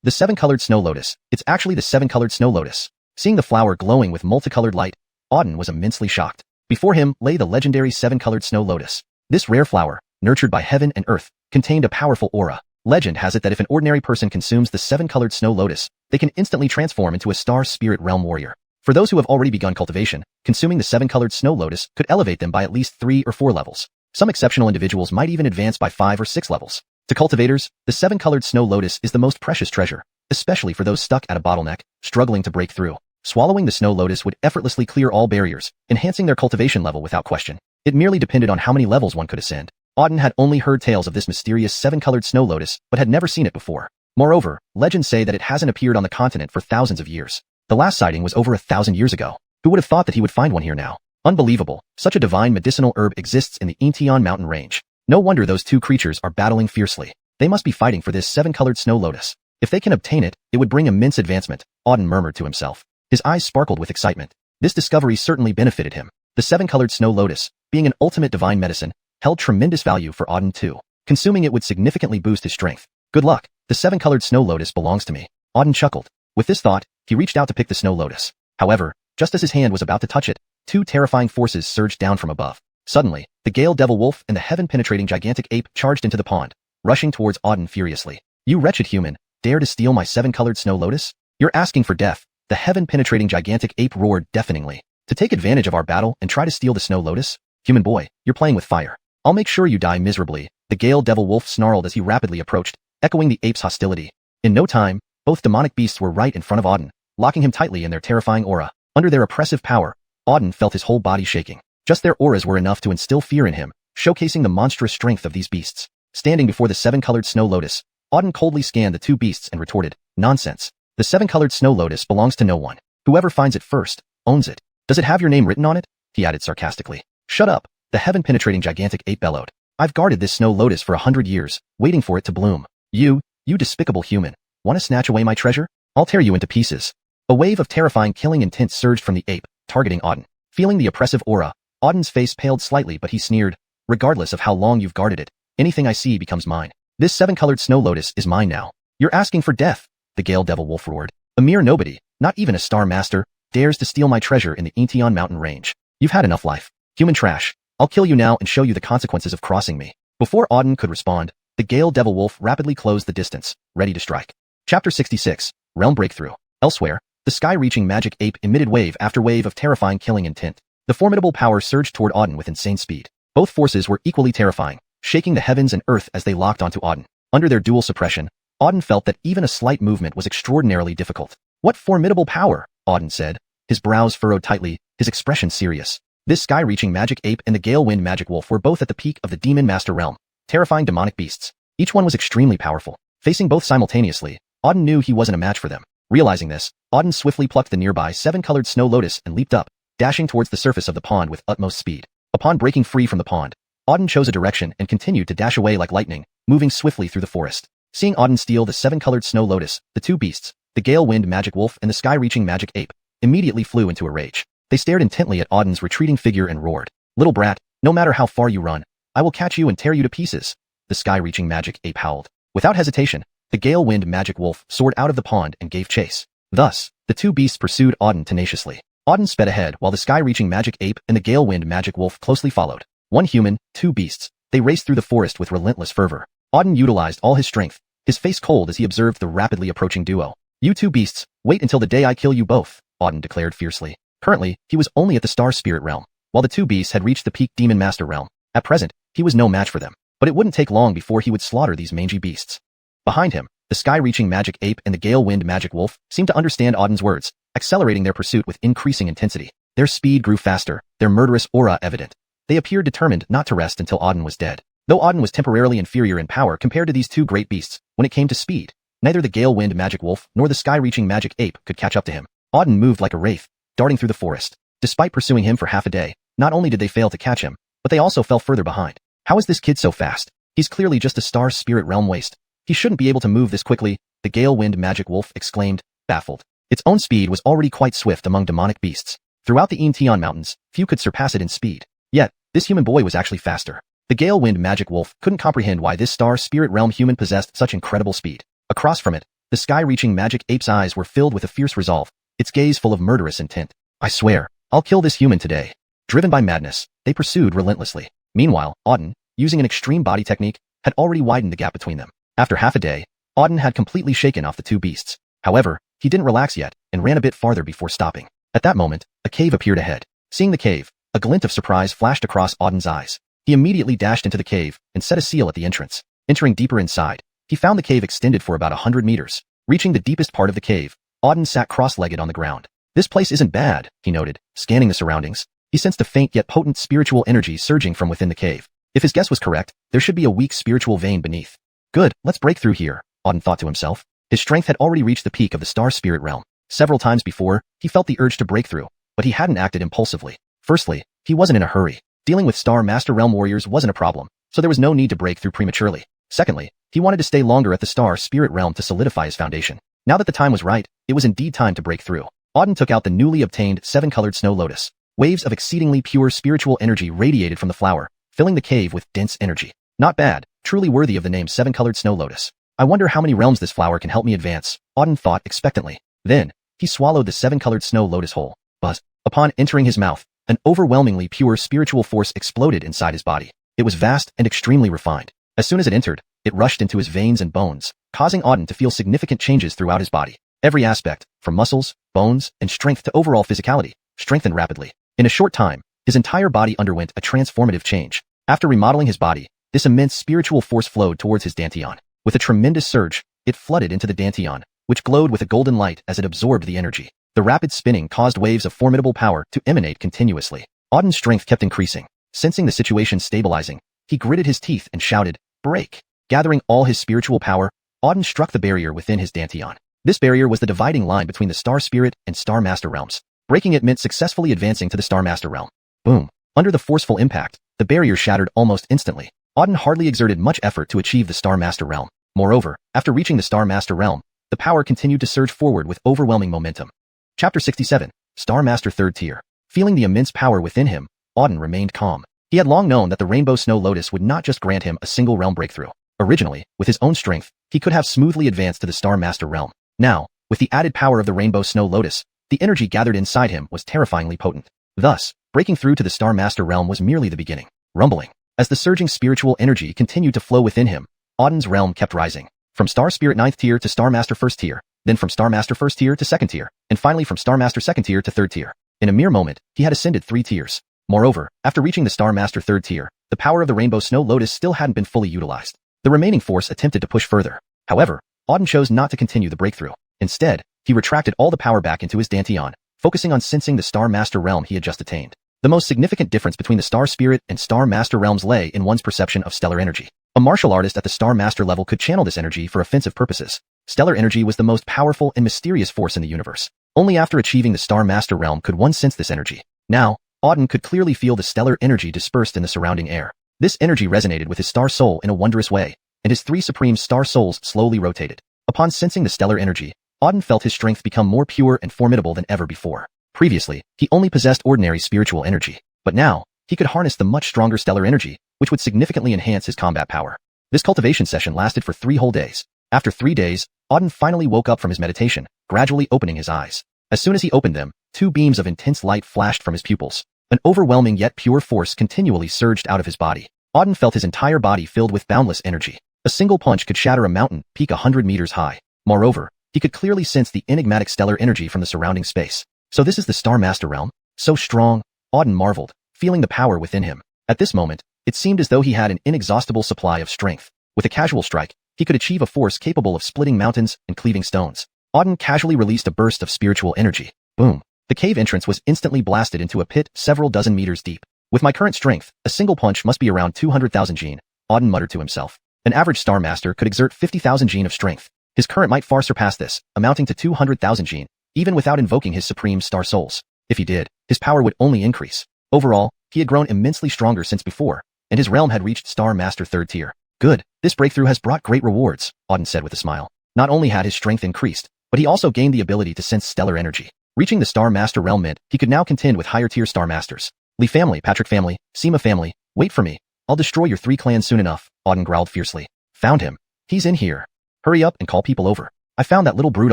The 7-Colored Snow Lotus. It's actually the 7-Colored Snow Lotus. Seeing the flower glowing with multicolored light, Auden was immensely shocked. Before him lay the legendary 7-Colored Snow Lotus. This rare flower, nurtured by heaven and earth, contained a powerful aura. Legend has it that if an ordinary person consumes the 7-Colored Snow Lotus, they can instantly transform into a star spirit realm warrior. For those who have already begun cultivation, consuming the 7-Colored Snow Lotus could elevate them by at least 3 or 4 levels. Some exceptional individuals might even advance by 5 or 6 levels. To cultivators, the 7-Colored Snow Lotus is the most precious treasure, especially for those stuck at a bottleneck, struggling to break through. Swallowing the Snow Lotus would effortlessly clear all barriers, enhancing their cultivation level without question. It merely depended on how many levels one could ascend. Auden had only heard tales of this mysterious 7-Colored Snow Lotus, but had never seen it before. Moreover, legends say that it hasn't appeared on the continent for thousands of years. The last sighting was over 1,000 years ago. Who would have thought that he would find one here now? Unbelievable. Such a divine medicinal herb exists in the Intian mountain range. No wonder those 2 creatures are battling fiercely. They must be fighting for this 7-Colored Snow Lotus. If they can obtain it, it would bring immense advancement, Auden murmured to himself. His eyes sparkled with excitement. This discovery certainly benefited him. The 7-Colored Snow Lotus, being an ultimate divine medicine, held tremendous value for Auden too. Consuming it would significantly boost his strength. Good luck. The 7-Colored Snow Lotus belongs to me. Auden chuckled. With this thought, he reached out to pick the Snow Lotus. However, Just as his hand was about to touch it, two terrifying forces surged down from above. Suddenly, the Gale Devil Wolf and the heaven-penetrating gigantic ape charged into the pond, rushing towards Auden furiously. "You wretched human, dare to steal my seven-colored snow lotus? You're asking for death," the heaven-penetrating gigantic ape roared deafeningly. "To take advantage of our battle and try to steal the snow lotus? Human boy, you're playing with fire. I'll make sure you die miserably," the Gale Devil Wolf snarled as he rapidly approached, echoing the ape's hostility. In no time, both demonic beasts were right in front of Auden, locking him tightly in their terrifying aura. Under their oppressive power, Auden felt his whole body shaking. Just their auras were enough to instill fear in him, showcasing the monstrous strength of these beasts. Standing before the seven-colored snow lotus, Auden coldly scanned the two beasts and retorted, "Nonsense. The seven-colored snow lotus belongs to no one. Whoever finds it first, owns it. Does it have your name written on it?" he added sarcastically. "Shut up," the heaven-penetrating gigantic ape bellowed. "I've guarded this snow lotus for 100 years, waiting for it to bloom. You despicable human, want to snatch away my treasure? I'll tear you into pieces." A wave of terrifying killing intent surged from the ape, targeting Auden. Feeling the oppressive aura, Auden's face paled slightly, but he sneered, "Regardless of how long you've guarded it, anything I see becomes mine. This seven-colored snow lotus is mine now." "You're asking for death," the Gale Devil Wolf roared. "A mere nobody, not even a star master, dares to steal my treasure in the Intian mountain range. You've had enough life. Human trash. I'll kill you now and show you the consequences of crossing me." Before Auden could respond, the Gale Devil Wolf rapidly closed the distance, ready to strike. Chapter 66, Realm Breakthrough. Elsewhere, the sky-reaching magic ape emitted wave after wave of terrifying killing intent. The formidable power surged toward Auden with insane speed. Both forces were equally terrifying, shaking the heavens and earth as they locked onto Auden. Under their dual suppression, Auden felt that even a slight movement was extraordinarily difficult. "What formidable power," Auden said, his brows furrowed tightly, his expression serious. This sky-reaching magic ape and the Gale Wind magic wolf were both at the peak of the Demon Master realm, terrifying demonic beasts. Each one was extremely powerful. Facing both simultaneously, Auden knew he wasn't a match for them. Realizing this, Auden swiftly plucked the nearby seven-colored snow lotus and leaped up, dashing towards the surface of the pond with utmost speed. Upon breaking free from the pond, Auden chose a direction and continued to dash away like lightning, moving swiftly through the forest. Seeing Auden steal the seven-colored snow lotus, the two beasts, the Gale Wind magic wolf and the sky-reaching magic ape, immediately flew into a rage. They stared intently at Auden's retreating figure and roared, "Little brat, no matter how far you run, I will catch you and tear you to pieces," the sky-reaching magic ape howled. Without hesitation, the Gale Wind magic wolf soared out of the pond and gave chase. Thus, the two beasts pursued Auden tenaciously. Auden sped ahead while the sky-reaching magic ape and the Gale Wind magic wolf closely followed. One human, two beasts, they raced through the forest with relentless fervor. Auden utilized all his strength, his face cold as he observed the rapidly approaching duo. "You two beasts, wait until the day I kill you both," Auden declared fiercely. Currently, he was only at the Star Spirit realm, while the two beasts had reached the peak Demon Master realm. At present, he was no match for them, but it wouldn't take long before he would slaughter these mangy beasts. Behind him, the sky-reaching magic ape and the Gale Wind magic wolf seemed to understand Auden's words, accelerating their pursuit with increasing intensity. Their speed grew faster, their murderous aura evident. They appeared determined not to rest until Auden was dead. Though Auden was temporarily inferior in power compared to these two great beasts, when it came to speed, neither the Gale Wind magic wolf nor the sky-reaching magic ape could catch up to him. Auden moved like a wraith, darting through the forest. Despite pursuing him for half a day, not only did they fail to catch him, but they also fell further behind. "How is this kid so fast? He's clearly just a Star Spirit realm waste. He shouldn't be able to move this quickly," the Gale Wind magic wolf exclaimed, baffled. Its own speed was already quite swift among demonic beasts. Throughout the Intian mountains, few could surpass it in speed. Yet, this human boy was actually faster. The Gale Wind magic wolf couldn't comprehend why this Star Spirit realm human possessed such incredible speed. Across from it, the sky-reaching magic ape's eyes were filled with a fierce resolve, its gaze full of murderous intent. "I swear, I'll kill this human today." Driven by madness, they pursued relentlessly. Meanwhile, Auden, using an extreme body technique, had already widened the gap between them. After half a day, Auden had completely shaken off the two beasts. However, he didn't relax yet and ran a bit farther before stopping. At that moment, a cave appeared ahead. Seeing the cave, a glint of surprise flashed across Auden's eyes. He immediately dashed into the cave and set a seal at the entrance. Entering deeper inside, he found the cave extended for about 100 meters. Reaching the deepest part of the cave, Auden sat cross-legged on the ground. "This place isn't bad," he noted, scanning the surroundings. He sensed a faint yet potent spiritual energy surging from within the cave. If his guess was correct, there should be a weak spiritual vein beneath. "Good, let's break through here," Auden thought to himself. His strength had already reached the peak of the Star Spirit realm. Several times before, he felt the urge to break through, but he hadn't acted impulsively. Firstly, he wasn't in a hurry. Dealing with Star Master realm warriors wasn't a problem, so there was no need to break through prematurely. Secondly, he wanted to stay longer at the Star Spirit realm to solidify his foundation. Now that the time was right, it was indeed time to break through. Auden took out the newly obtained seven-colored snow lotus. Waves of exceedingly pure spiritual energy radiated from the flower, filling the cave with dense energy. Not bad, truly worthy of the name seven-colored snow lotus. I wonder how many realms this flower can help me advance, Auden thought expectantly. Then, he swallowed the seven-colored snow lotus whole. Buzz. Upon entering his mouth, an overwhelmingly pure spiritual force exploded inside his body. It was vast and extremely refined. As soon as it entered, it rushed into his veins and bones, causing Auden to feel significant changes throughout his body. Every aspect, from muscles, bones, and strength to overall physicality, strengthened rapidly. In a short time, his entire body underwent a transformative change. After remodeling his body, this immense spiritual force flowed towards his dantian. With a tremendous surge, it flooded into the dantian, which glowed with a golden light as it absorbed the energy. The rapid spinning caused waves of formidable power to emanate continuously. Auden's strength kept increasing. Sensing the situation stabilizing, he gritted his teeth and shouted, "Break!" Gathering all his spiritual power, Auden struck the barrier within his dantian. This barrier was the dividing line between the Star Spirit and Star Master realms. Breaking it meant successfully advancing to the Star Master realm. Boom! Under the forceful impact, the barrier shattered almost instantly. Auden hardly exerted much effort to achieve the Star Master realm. Moreover, after reaching the Star Master realm, the power continued to surge forward with overwhelming momentum. Chapter 67, Star Master 3rd Tier. Feeling the immense power within him, Auden remained calm. He had long known that the Rainbow Snow Lotus would not just grant him a single realm breakthrough. Originally, with his own strength, he could have smoothly advanced to the Star Master realm. Now, with the added power of the Rainbow Snow Lotus, the energy gathered inside him was terrifyingly potent. Thus, breaking through to the Star Master realm was merely the beginning. Rumbling. As the surging spiritual energy continued to flow within him, Auden's realm kept rising. From Star Spirit 9th Tier to Star Master 1st Tier, then from Star Master 1st Tier to 2nd Tier, and finally from Star Master 2nd Tier to 3rd Tier. In a mere moment, he had ascended 3 tiers. Moreover, after reaching the Star Master 3rd Tier, the power of the Rainbow Snow Lotus still hadn't been fully utilized. The remaining force attempted to push further. However, Auden chose not to continue the breakthrough. Instead, he retracted all the power back into his dantian, focusing on sensing the Star Master realm he had just attained. The most significant difference between the Star Spirit and Star Master realms lay in one's perception of stellar energy. A martial artist at the Star Master level could channel this energy for offensive purposes. Stellar energy was the most powerful and mysterious force in the universe. Only after achieving the Star Master realm could one sense this energy. Now, Auden could clearly feel the stellar energy dispersed in the surrounding air. This energy resonated with his star soul in a wondrous way, and his 3 supreme star souls slowly rotated. Upon sensing the stellar energy, Auden felt his strength become more pure and formidable than ever before. Previously, he only possessed ordinary spiritual energy, but now, he could harness the much stronger stellar energy, which would significantly enhance his combat power. This cultivation session lasted for 3 whole days. After 3 days, Auden finally woke up from his meditation, gradually opening his eyes. As soon as he opened them, 2 beams of intense light flashed from his pupils. An overwhelming yet pure force continually surged out of his body. Auden felt his entire body filled with boundless energy. A single punch could shatter a mountain, peak 100 meters high. Moreover, he could clearly sense the enigmatic stellar energy from the surrounding space. So this is the Star Master realm? So strong? Auden marveled, feeling the power within him. At this moment, it seemed as though he had an inexhaustible supply of strength. With a casual strike, he could achieve a force capable of splitting mountains and cleaving stones. Auden casually released a burst of spiritual energy. Boom. The cave entrance was instantly blasted into a pit several dozen meters deep. With my current strength, a single punch must be around 200,000 gene, Auden muttered to himself. An average Star Master could exert 50,000 gene of strength. His current might far surpass this, amounting to 200,000 gene, even without invoking his supreme star souls. If he did, his power would only increase. Overall, he had grown immensely stronger since before, and his realm had reached Star Master 3rd Tier. Good, this breakthrough has brought great rewards, Auden said with a smile. Not only had his strength increased, but he also gained the ability to sense stellar energy. Reaching the Star Master realm meant he could now contend with higher tier Star Masters. Lee family, Patrick family, Sima family, wait for me. I'll destroy your 3 clans soon enough, Auden growled fiercely. Found him. He's in here. Hurry up and call people over. I found that little brute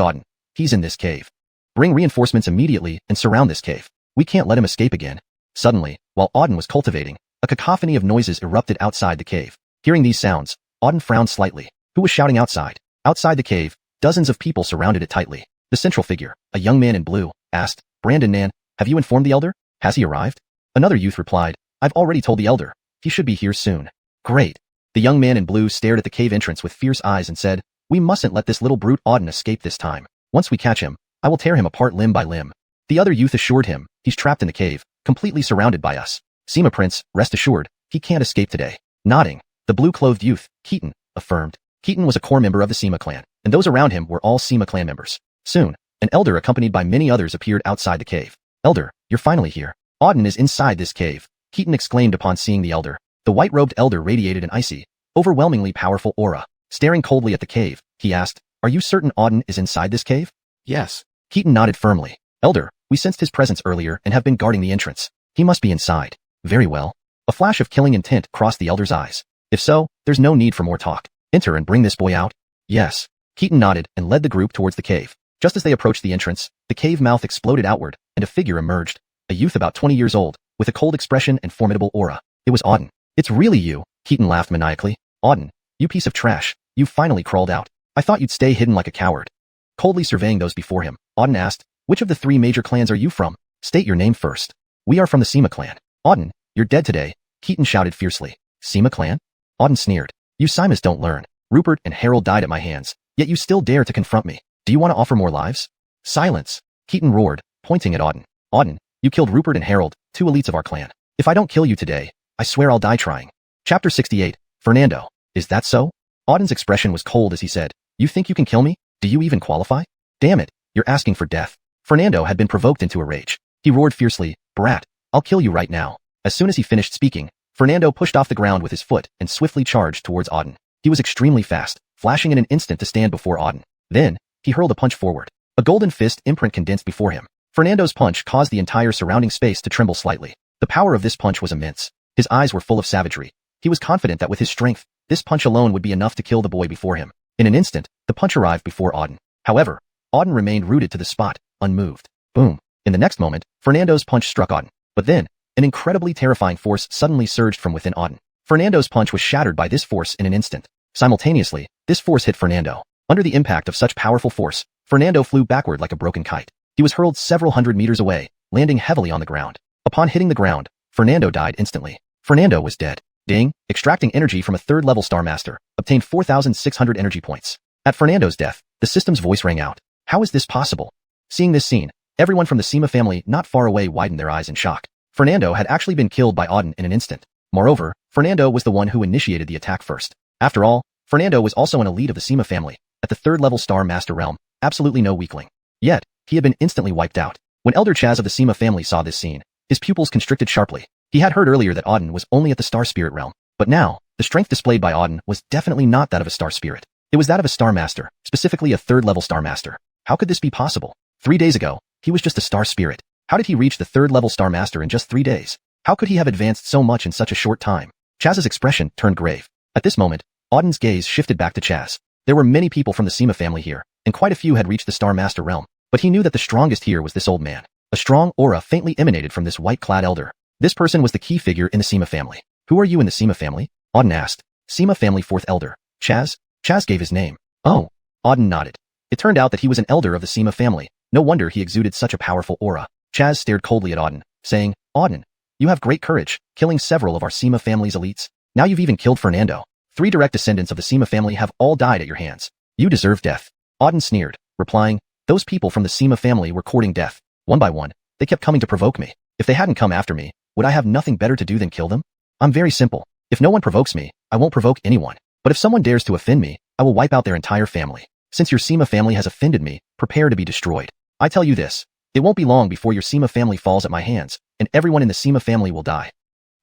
Auden. He's in this cave. Bring reinforcements immediately and surround this cave. We can't let him escape again. Suddenly, while Auden was cultivating, a cacophony of noises erupted outside the cave. Hearing these sounds, Auden frowned slightly. Who was shouting outside? Outside the cave, dozens of people surrounded it tightly. The central figure, a young man in blue, asked, Brandon Nan, have you informed the elder? Has he arrived? Another youth replied, I've already told the elder. He should be here soon. Great. The young man in blue stared at the cave entrance with fierce eyes and said, we mustn't let this little brute Auden escape this time. Once we catch him, I will tear him apart limb by limb. The other youth assured him, he's trapped in the cave, completely surrounded by us. Sima Prince, rest assured, he can't escape today. Nodding, the blue-clothed youth, Keaton, affirmed. Keaton was a core member of the Sima clan, and those around him were all Sima clan members. Soon, an elder accompanied by many others appeared outside the cave. Elder, you're finally here. Auden is inside this cave, Keaton exclaimed upon seeing the elder. The white-robed elder radiated an icy, overwhelmingly powerful aura. Staring coldly at the cave, he asked, are you certain Auden is inside this cave? Yes. Keaton nodded firmly. Elder, we sensed his presence earlier and have been guarding the entrance. He must be inside. Very well. A flash of killing intent crossed the elder's eyes. If so, there's no need for more talk. Enter and bring this boy out. Yes. Keaton nodded and led the group towards the cave. Just as they approached the entrance, the cave mouth exploded outward, and a figure emerged. a youth about 20 years old, with a cold expression and formidable aura. It was Auden. It's really you, Keaton laughed maniacally. Auden, you piece of trash, you've finally crawled out. I thought you'd stay hidden like a coward. Coldly surveying those before him, Auden asked, which of the 3 major clans are you from? State your name first. We are from the Sima clan. Auden, you're dead today, Keaton shouted fiercely. Sima clan? Auden sneered. You Simas don't learn. Rupert and Harold died at my hands, yet you still dare to confront me. Do you want to offer more lives? Silence, Keaton roared, pointing at Auden. Auden, you killed Rupert and Harold, 2 elites of our clan. If I don't kill you today, I swear I'll die trying. Chapter 68, Fernando. Is that so? Auden's expression was cold as he said, you think you can kill me? Do you even qualify? Damn it, you're asking for death. Fernando had been provoked into a rage. He roared fiercely, Brat, I'll kill you right now. As soon as he finished speaking, Fernando pushed off the ground with his foot and swiftly charged towards Auden. He was extremely fast, flashing in an instant to stand before Auden. Then, he hurled a punch forward. A golden fist imprint condensed before him. Fernando's punch caused the entire surrounding space to tremble slightly. The power of this punch was immense. His eyes were full of savagery. He was confident that with his strength, this punch alone would be enough to kill the boy before him. In an instant, the punch arrived before Auden. However, Auden remained rooted to the spot, unmoved. Boom. In the next moment, Fernando's punch struck Auden. But then, an incredibly terrifying force suddenly surged from within Auden. Fernando's punch was shattered by this force in an instant. Simultaneously, this force hit Fernando. Under the impact of such powerful force, Fernando flew backward like a broken kite. He was hurled several hundred meters away, landing heavily on the ground. Upon hitting the ground, Fernando died instantly. Fernando was dead. Ding, extracting energy from a 3rd-level Star Master, obtained 4,600 energy points. At Fernando's death, the system's voice rang out. How is this possible? Seeing this scene, everyone from the Sima family not far away widened their eyes in shock. Fernando had actually been killed by Auden in an instant. Moreover, Fernando was the one who initiated the attack first. After all, Fernando was also an elite of the Sima family, at the 3rd-level Star Master realm, absolutely no weakling. Yet, he had been instantly wiped out. When Elder Chaz of the Sima family saw this scene, his pupils constricted sharply. He had heard earlier that Auden was only at the Star Spirit realm, but now, the strength displayed by Auden was definitely not that of a Star Spirit. It was that of a Star Master, specifically a 3rd-level Star Master. How could this be possible? 3 days ago, he was just a Star Spirit. How did he reach the 3rd-level Star Master in just 3 days? How could he have advanced so much in such a short time? Chaz's expression turned grave. At this moment, Auden's gaze shifted back to Chaz. There were many people from the Sima family here, and quite a few had reached the Star Master realm, but he knew that the strongest here was this old man. A strong aura faintly emanated from this white-clad elder. This person was the key figure in the Sima family. Who are you in the Sima family? Auden asked. Sima family 4th elder. Chaz? Chaz gave his name. Oh. Auden nodded. It turned out that he was an elder of the Sima family. No wonder he exuded such a powerful aura. Chaz stared coldly at Auden, saying, Auden, you have great courage, killing several of our Sima family's elites. Now you've even killed Fernando. 3 direct descendants of the Sima family have all died at your hands. You deserve death. Auden sneered, replying, those people from the Sima family were courting death. One by one, they kept coming to provoke me. If they hadn't come after me, would I have nothing better to do than kill them? I'm very simple. If no one provokes me, I won't provoke anyone. But if someone dares to offend me, I will wipe out their entire family. Since your Sima family has offended me, prepare to be destroyed. I tell you this, it won't be long before your Sima family falls at my hands, and everyone in the Sima family will die.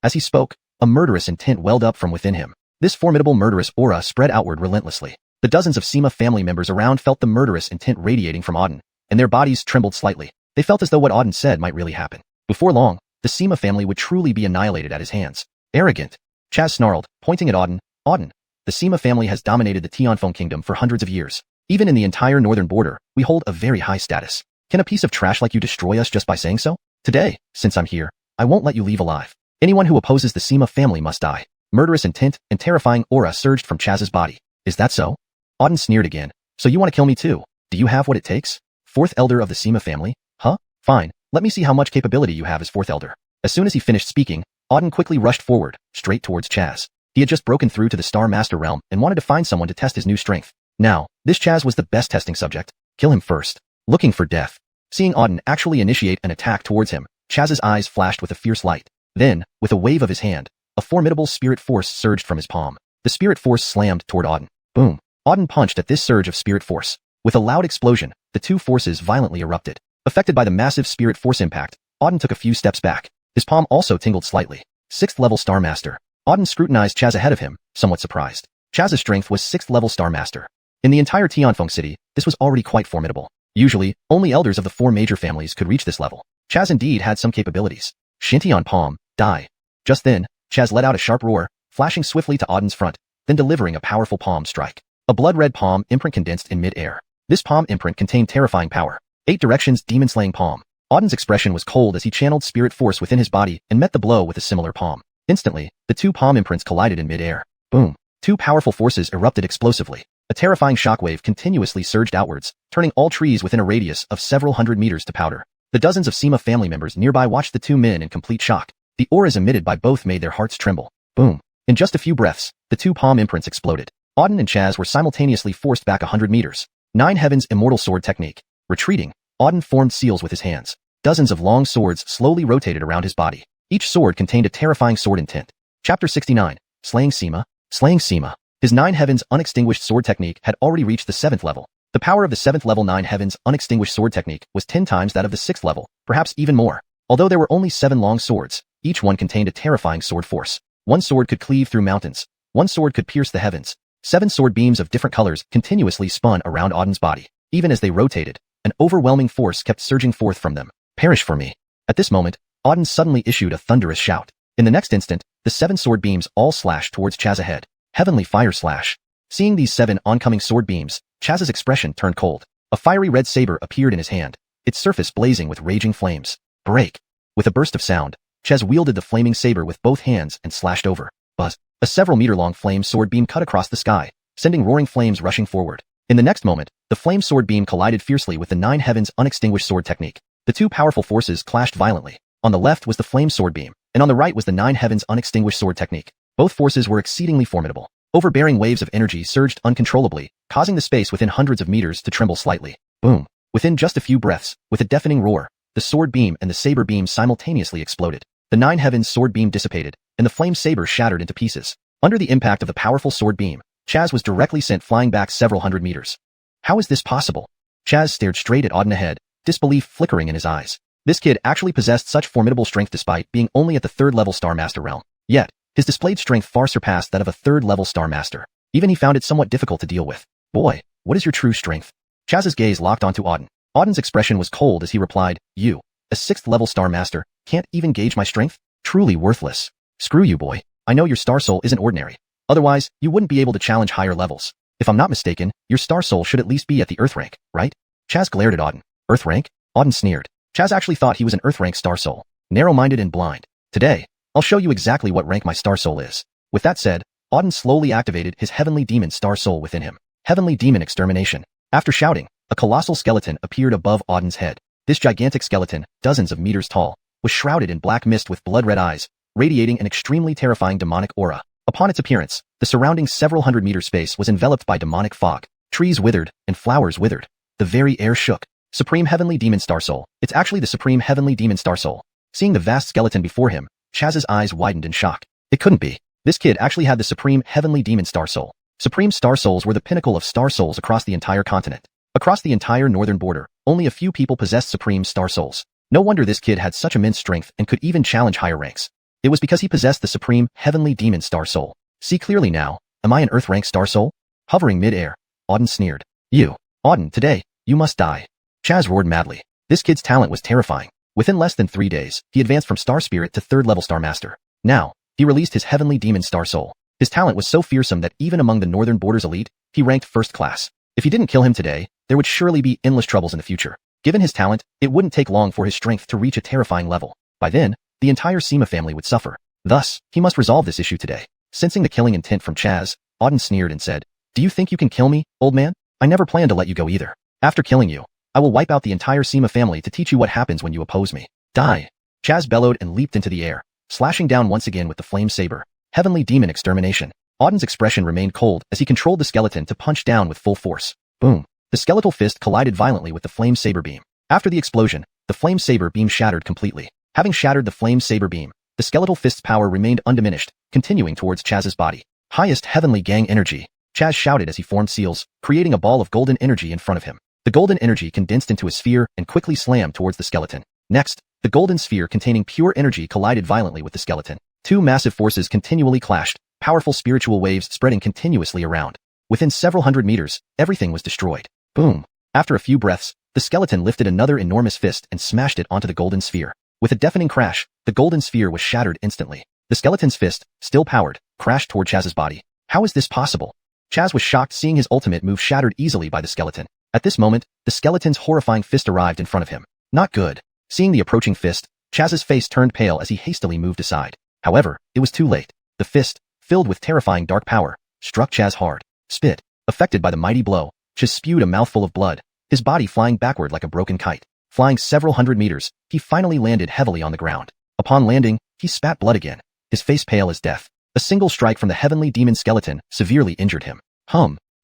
As he spoke, a murderous intent welled up from within him. This formidable murderous aura spread outward relentlessly. The dozens of Sima family members around felt the murderous intent radiating from Auden, and their bodies trembled slightly. They felt as though what Auden said might really happen. Before long, the Sima family would truly be annihilated at his hands. Arrogant. Chaz snarled, pointing at Auden. Auden, the Sima family has dominated the Tianfeng kingdom for hundreds of years. Even in the entire northern border, we hold a very high status. Can a piece of trash like you destroy us just by saying so? Today, since I'm here, I won't let you leave alive. Anyone who opposes the Sima family must die. Murderous intent and terrifying aura surged from Chaz's body. Is that so? Auden sneered again. So you want to kill me too? Do you have what it takes? 4th elder of the Sima family? Huh? Fine, let me see how much capability you have as 4th elder. As soon as he finished speaking, Auden quickly rushed forward, straight towards Chaz. He had just broken through to the Star Master realm and wanted to find someone to test his new strength. Now, this Chaz was the best testing subject. Kill him first. Looking for death. Seeing Auden actually initiate an attack towards him, Chaz's eyes flashed with a fierce light. Then, with a wave of his hand, a formidable spirit force surged from his palm. The spirit force slammed toward Auden. Boom. Auden punched at this surge of spirit force. With a loud explosion, the two forces violently erupted. Affected by the massive spirit force impact, Auden took a few steps back. His palm also tingled slightly. 6th level Star Master. Auden scrutinized Chaz ahead of him, somewhat surprised. Chaz's strength was 6th level Star Master. In the entire Tianfeng city, this was already quite formidable. Usually, only elders of the 4 major families could reach this level. Chaz indeed had some capabilities. Xintian palm, die. Just then, Chaz let out a sharp roar, flashing swiftly to Auden's front, then delivering a powerful palm strike. A blood-red palm imprint condensed in mid-air. This palm imprint contained terrifying power. 8 directions demon-slaying palm. Auden's expression was cold as he channeled spirit force within his body and met the blow with a similar palm. Instantly, the two palm imprints collided in mid-air. Boom. Two powerful forces erupted explosively. A terrifying shockwave continuously surged outwards, turning all trees within a radius of several hundred meters to powder. The dozens of Sima family members nearby watched the two men in complete shock. The auras emitted by both made their hearts tremble. Boom. In just a few breaths, the two palm imprints exploded. Auden and Chaz were simultaneously forced back 100 meters. Nine Heavens Immortal Sword Technique. Retreating, Auden formed seals with his hands. Dozens of long swords slowly rotated around his body. Each sword contained a terrifying sword intent. Chapter 69. Slaying Sima. Slaying Sima. His Nine Heavens Unextinguished Sword Technique had already reached the 7th level. The power of the 7th level Nine Heavens Unextinguished Sword Technique was 10 times that of the 6th level, perhaps even more. Although there were only 7 long swords, each one contained a terrifying sword force. One sword could cleave through mountains. One sword could pierce the heavens. 7 sword beams of different colors continuously spun around Auden's body. Even as they rotated, an overwhelming force kept surging forth from them. Perish for me. At this moment, Auden suddenly issued a thunderous shout. In the next instant, the 7 sword beams all slashed towards Chaz ahead. Heavenly Fire Slash. Seeing these 7 oncoming sword beams, Chaz's expression turned cold. A fiery red saber appeared in his hand, its surface blazing with raging flames. Break. With a burst of sound, Chaz wielded the flaming saber with both hands and slashed over. Buzz. A several-meter-long flame sword beam cut across the sky, sending roaring flames rushing forward. In the next moment, the flame sword beam collided fiercely with the Nine Heavens Unextinguished Sword Technique. The two powerful forces clashed violently. On the left was the flame sword beam, and on the right was the Nine Heavens Unextinguished Sword Technique. Both forces were exceedingly formidable. Overbearing waves of energy surged uncontrollably, causing the space within hundreds of meters to tremble slightly. Boom. Within just a few breaths, with a deafening roar, the sword beam and the saber beam simultaneously exploded. The Nine Heavens sword beam dissipated, and the flame saber shattered into pieces. Under the impact of the powerful sword beam, Chaz was directly sent flying back several hundred meters. How is this possible? Chaz stared straight at Auden ahead, disbelief flickering in his eyes. This kid actually possessed such formidable strength despite being only at the 3rd level Star Master realm. Yet, his displayed strength far surpassed that of a 3rd level Star Master. Even he found it somewhat difficult to deal with. Boy, what is your true strength? Chaz's gaze locked onto Auden. Auden's expression was cold as he replied, You, a 6th level Star Master, can't even gauge my strength? Truly worthless. Screw you, boy. I know your Star Soul isn't ordinary. Otherwise, you wouldn't be able to challenge higher levels. If I'm not mistaken, your Star Soul should at least be at the Earth rank, right? Chaz glared at Auden. Earth rank? Auden sneered. Chaz actually thought he was an Earth rank Star Soul. Narrow-minded and blind. Today, I'll show you exactly what rank my Star Soul is. With that said, Auden slowly activated his Heavenly Demon Star Soul within him. Heavenly Demon Extermination. After shouting, a colossal skeleton appeared above Auden's head. This gigantic skeleton, dozens of meters tall, was shrouded in black mist with blood-red eyes, radiating an extremely terrifying demonic aura. Upon its appearance, the surrounding several hundred-meter space was enveloped by demonic fog. Trees withered, and flowers withered. The very air shook. Supreme Heavenly Demon Star Soul. It's actually the Supreme Heavenly Demon Star Soul. Seeing the vast skeleton before him, Chaz's eyes widened in shock. It couldn't be. This kid actually had the Supreme Heavenly Demon Star Soul. Supreme Star Souls were the pinnacle of Star Souls across the entire continent. Across the entire northern border, only a few people possessed Supreme Star Souls. No wonder this kid had such immense strength and could even challenge higher ranks. It was because he possessed the Supreme Heavenly Demon Star Soul. See clearly now, am I an Earth rank Star Soul? Hovering mid-air, Auden sneered. You, Auden, today, you must die. Chaz roared madly. This kid's talent was terrifying. Within less than 3 days, he advanced from Star Spirit to 3rd level Star Master. Now, he released his Heavenly Demon Star Soul. His talent was so fearsome that even among the northern border's elite, he ranked 1st class. If he didn't kill him today, there would surely be endless troubles in the future. Given his talent, it wouldn't take long for his strength to reach a terrifying level. By then, the entire Sima family would suffer. Thus, he must resolve this issue today. Sensing the killing intent from Chaz, Auden sneered and said, Do you think you can kill me, old man? I never planned to let you go either. After killing you, I will wipe out the entire Sima family to teach you what happens when you oppose me. Die. Chaz bellowed and leaped into the air, slashing down once again with the flame saber. Heavenly Demon Extermination. Auden's expression remained cold as he controlled the skeleton to punch down with full force. Boom. The skeletal fist collided violently with the flame saber beam. After the explosion, the flame saber beam shattered completely. Having shattered the flame saber beam, the skeletal fist's power remained undiminished, continuing towards Chaz's body. Highest Heavenly Gang Energy. Chaz shouted as he formed seals, creating a ball of golden energy in front of him. The golden energy condensed into a sphere and quickly slammed towards the skeleton. Next, the golden sphere containing pure energy collided violently with the skeleton. Two massive forces continually clashed, powerful spiritual waves spreading continuously around. Within several hundred meters, everything was destroyed. Boom. After a few breaths, the skeleton lifted another enormous fist and smashed it onto the golden sphere. With a deafening crash, the golden sphere was shattered instantly. The skeleton's fist, still powered, crashed toward Chaz's body. How is this possible? Chaz was shocked seeing his ultimate move shattered easily by the skeleton. At this moment, the skeleton's horrifying fist arrived in front of him. Not good. Seeing the approaching fist, Chaz's face turned pale as he hastily moved aside. However, it was too late. The fist, filled with terrifying dark power, struck Chaz hard. Spit. Affected by the mighty blow, Chaz spewed a mouthful of blood, his body flying backward like a broken kite. Flying several hundred meters, he finally landed heavily on the ground. Upon landing, he spat blood again, his face pale as death. A single strike from the heavenly demon skeleton severely injured him.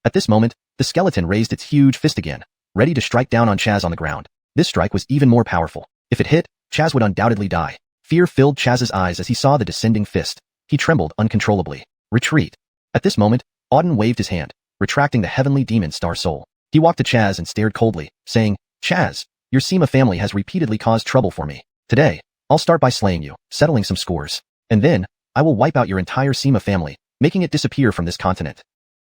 At this moment, the skeleton raised its huge fist again, ready to strike down on Chaz on the ground. This strike was even more powerful. If it hit, Chaz would undoubtedly die. Fear filled Chaz's eyes as he saw the descending fist. He trembled uncontrollably. Retreat. At this moment, Auden waved his hand, retracting the heavenly demon star soul. He walked to Chaz and stared coldly, saying, Chaz, your Sima family has repeatedly caused trouble for me. Today, I'll start by slaying you, settling some scores. And then, I will wipe out your entire Sima family, making it disappear from this continent.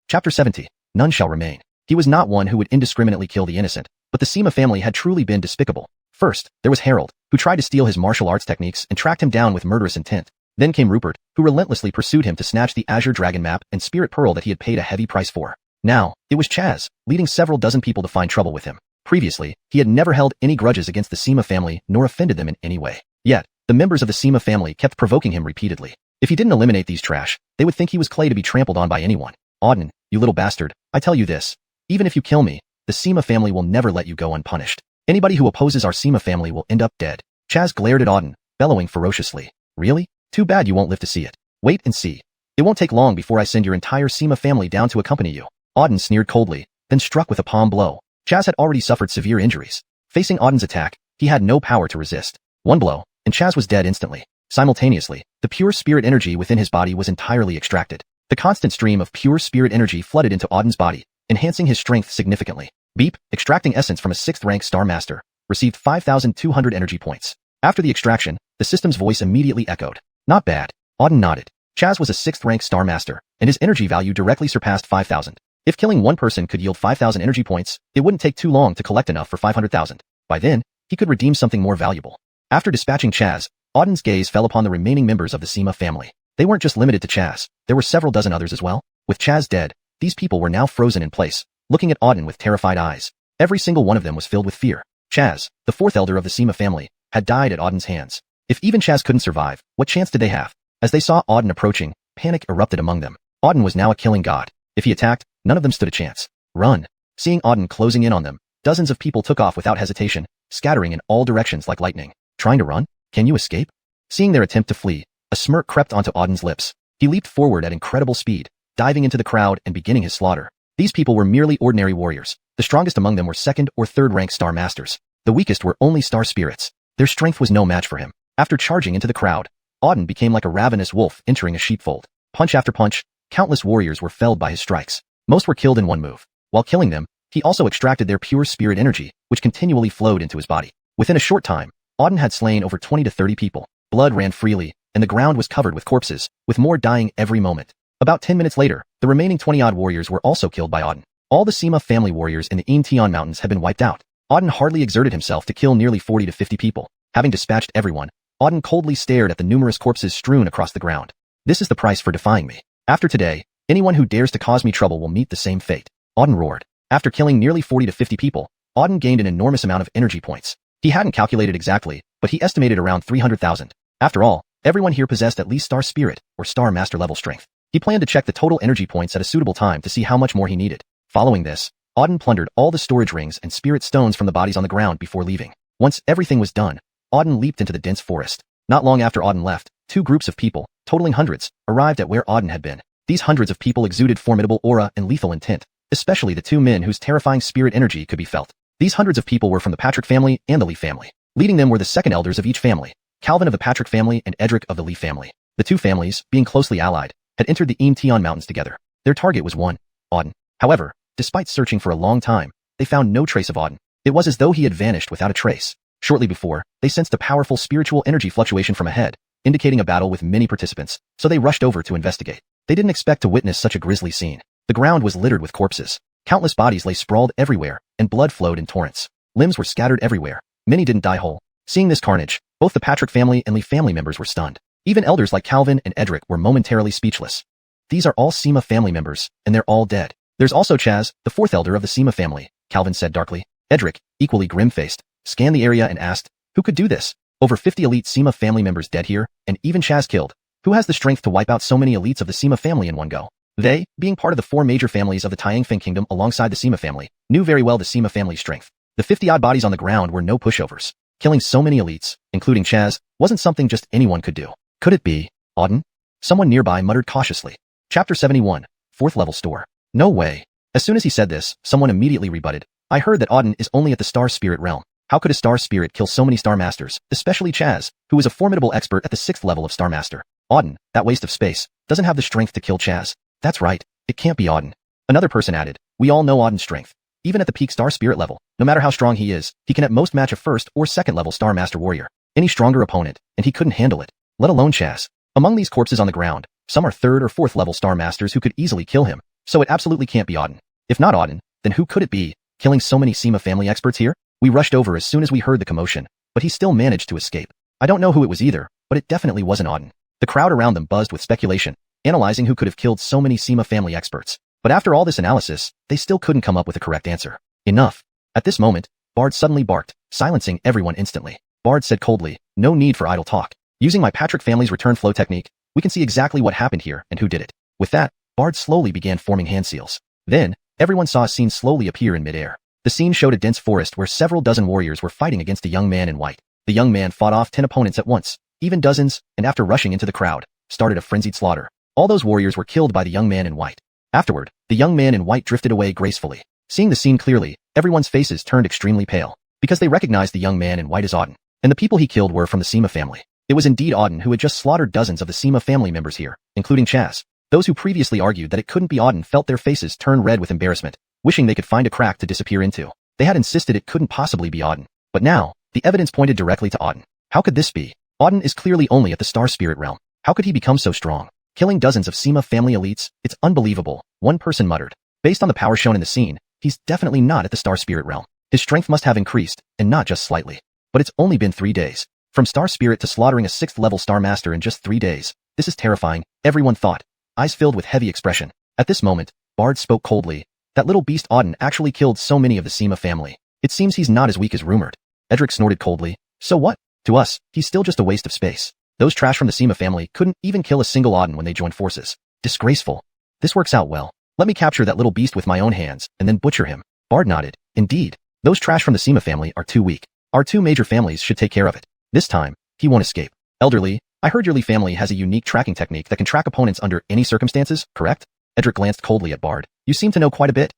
Chapter 70. None shall remain. He was not one who would indiscriminately kill the innocent, but the Sima family had truly been despicable. First, there was Harold, who tried to steal his martial arts techniques and tracked him down with murderous intent. Then came Rupert, who relentlessly pursued him to snatch the Azure Dragon map and Spirit Pearl that he had paid a heavy price for. Now, it was Chaz, leading several dozen people to find trouble with him. Previously, he had never held any grudges against the Sima family nor offended them in any way. Yet, the members of the Sima family kept provoking him repeatedly. If he didn't eliminate these trash, they would think he was clay to be trampled on by anyone. Auden, you little bastard, I tell you this. Even if you kill me, the Sima family will never let you go unpunished. Anybody who opposes our Sima family will end up dead. Chaz glared at Auden, bellowing ferociously. Really? Too bad you won't live to see it. Wait and see. It won't take long before I send your entire Sima family down to accompany you. Auden sneered coldly, then struck with a palm blow. Chaz had already suffered severe injuries. Facing Auden's attack, he had no power to resist. One blow, and Chaz was dead instantly. Simultaneously, the pure spirit energy within his body was entirely extracted. The constant stream of pure spirit energy flooded into Auden's body, enhancing his strength significantly. Beep, extracting essence from a 6th-rank Star Master, received 5,200 energy points. After the extraction, the system's voice immediately echoed. Not bad. Auden nodded. Chaz was a 6th-rank Star Master, and his energy value directly surpassed 5,000. If killing one person could yield 5,000 energy points, it wouldn't take too long to collect enough for 500,000. By then, he could redeem something more valuable. After dispatching Chaz, Auden's gaze fell upon the remaining members of the Sima family. They weren't just limited to Chaz, there were several dozen others as well. With Chaz dead, these people were now frozen in place, looking at Auden with terrified eyes. Every single one of them was filled with fear. Chaz, the 4th elder of the Sima family, had died at Auden's hands. If even Chaz couldn't survive, what chance did they have? As they saw Auden approaching, panic erupted among them. Auden was now a killing god. If he attacked, none of them stood a chance. Run. Seeing Auden closing in on them, dozens of people took off without hesitation, scattering in all directions like lightning. Trying to run? Can you escape? Seeing their attempt to flee, a smirk crept onto Auden's lips. He leaped forward at incredible speed, diving into the crowd and beginning his slaughter. These people were merely ordinary warriors. The strongest among them were 2nd or 3rd rank Star Masters. The weakest were only Star Spirits. Their strength was no match for him. After charging into the crowd, Auden became like a ravenous wolf entering a sheepfold. Punch after punch, countless warriors were felled by his strikes. Most were killed in one move. While killing them, he also extracted their pure spirit energy, which continually flowed into his body. Within a short time, Auden had slain over 20 to 30 people. Blood ran freely, and the ground was covered with corpses, with more dying every moment. About 10 minutes later, the remaining 20-odd warriors were also killed by Auden. All the Sima family warriors in the Intian Mountains had been wiped out. Auden hardly exerted himself to kill nearly 40 to 50 people. Having dispatched everyone, Auden coldly stared at the numerous corpses strewn across the ground. This is the price for defying me. After today, anyone who dares to cause me trouble will meet the same fate. Auden roared. After killing nearly 40 to 50 people, Auden gained an enormous amount of energy points. He hadn't calculated exactly, but he estimated around 300,000. After all, everyone here possessed at least Star Spirit or Star Master level strength. He planned to check the total energy points at a suitable time to see how much more he needed. Following this, Auden plundered all the storage rings and spirit stones from the bodies on the ground before leaving. Once everything was done, Auden leaped into the dense forest. Not long after Auden left, 2 groups of people, totaling hundreds, arrived at where Auden had been. These hundreds of people exuded formidable aura and lethal intent, especially the 2 men whose terrifying spirit energy could be felt. These hundreds of people were from the Patrick family and the Lee family. Leading them were the 2nd elders of each family, Calvin of the Patrick family and Edric of the Lee family. The 2 families, being closely allied, had entered the Intian Mountains together. Their target was one, Auden. However, despite searching for a long time, they found no trace of Auden. It was as though he had vanished without a trace. Shortly before, they sensed a powerful spiritual energy fluctuation from ahead, indicating a battle with many participants, so they rushed over to investigate. They didn't expect to witness such a grisly scene. The ground was littered with corpses. Countless bodies lay sprawled everywhere, and blood flowed in torrents. Limbs were scattered everywhere. Many didn't die whole. Seeing this carnage, both the Patrick family and Lee family members were stunned. Even elders like Calvin and Edric were momentarily speechless. These are all Sima family members, and they're all dead. There's also Chaz, the 4th elder of the Sima family, Calvin said darkly. Edric, equally grim-faced, scanned the area and asked, Who could do this? Over 50 elite Sima family members dead here, and even Chaz killed. Who has the strength to wipe out so many elites of the Sima family in one go? They, being part of the 4 major families of the Tianfeng kingdom alongside the Sima family, knew very well the Sima family's strength. The 50-odd bodies on the ground were no pushovers. Killing so many elites, including Chaz, wasn't something just anyone could do. Could it be Auden? Someone nearby muttered cautiously. Chapter 71, 4th level store. No way. As soon as he said this, someone immediately rebutted. I heard that Auden is only at the Star Spirit realm. How could a Star Spirit kill so many Star Masters, especially Chaz, who is a formidable expert at the 6th level of Star Master? Auden, that waste of space, doesn't have the strength to kill Chaz. That's right, it can't be Auden. Another person added, we all know Auden's strength. Even at the peak Star Spirit level, no matter how strong he is, he can at most match a 1st or 2nd level Star Master warrior. Any stronger opponent, and he couldn't handle it, let alone Chaz. Among these corpses on the ground, some are 3rd or 4th level Star Masters who could easily kill him, so it absolutely can't be Auden. If not Auden, then who could it be, killing so many Sima family experts here? We rushed over as soon as we heard the commotion, but he still managed to escape. I don't know who it was either, but it definitely wasn't Auden. The crowd around them buzzed with speculation, analyzing who could have killed so many Sima family experts. But after all this analysis, they still couldn't come up with a correct answer. Enough. At this moment, Bard suddenly barked, silencing everyone instantly. Bard said coldly, no need for idle talk. Using my Patrick family's return flow technique, we can see exactly what happened here and who did it. With that, Bard slowly began forming hand seals. Then, everyone saw a scene slowly appear in midair. The scene showed a dense forest where several dozen warriors were fighting against a young man in white. The young man fought off 10 opponents at once, even dozens, and after rushing into the crowd, started a frenzied slaughter. All those warriors were killed by the young man in white. Afterward, the young man in white drifted away gracefully. Seeing the scene clearly, everyone's faces turned extremely pale, because they recognized the young man in white as Auden, and the people he killed were from the Sima family. It was indeed Auden who had just slaughtered dozens of the Sima family members here, including Chaz. Those who previously argued that it couldn't be Auden felt their faces turn red with embarrassment, wishing they could find a crack to disappear into. They had insisted it couldn't possibly be Auden. But now, the evidence pointed directly to Auden. How could this be? Auden is clearly only at the Star Spirit realm. How could he become so strong? Killing dozens of Sima family elites, it's unbelievable, one person muttered. Based on the power shown in the scene, he's definitely not at the Star Spirit realm. His strength must have increased, and not just slightly. But it's only been 3 days. From Star Spirit to slaughtering a 6th level Star Master in just 3 days. This is terrifying, everyone thought, eyes filled with heavy expression. At this moment, Bard spoke coldly. That little beast Auden actually killed so many of the Sima family. It seems he's not as weak as rumored. Edric snorted coldly. So what? To us, he's still just a waste of space. Those trash from the Sima family couldn't even kill a single Auden when they joined forces. Disgraceful. This works out well. Let me capture that little beast with my own hands, and then butcher him. Bard nodded. Indeed. Those trash from the Sima family are too weak. Our 2 major families should take care of it. This time, he won't escape. Elderly, I heard your Li family has a unique tracking technique that can track opponents under any circumstances, correct? Edric glanced coldly at Bard. You seem to know quite a bit.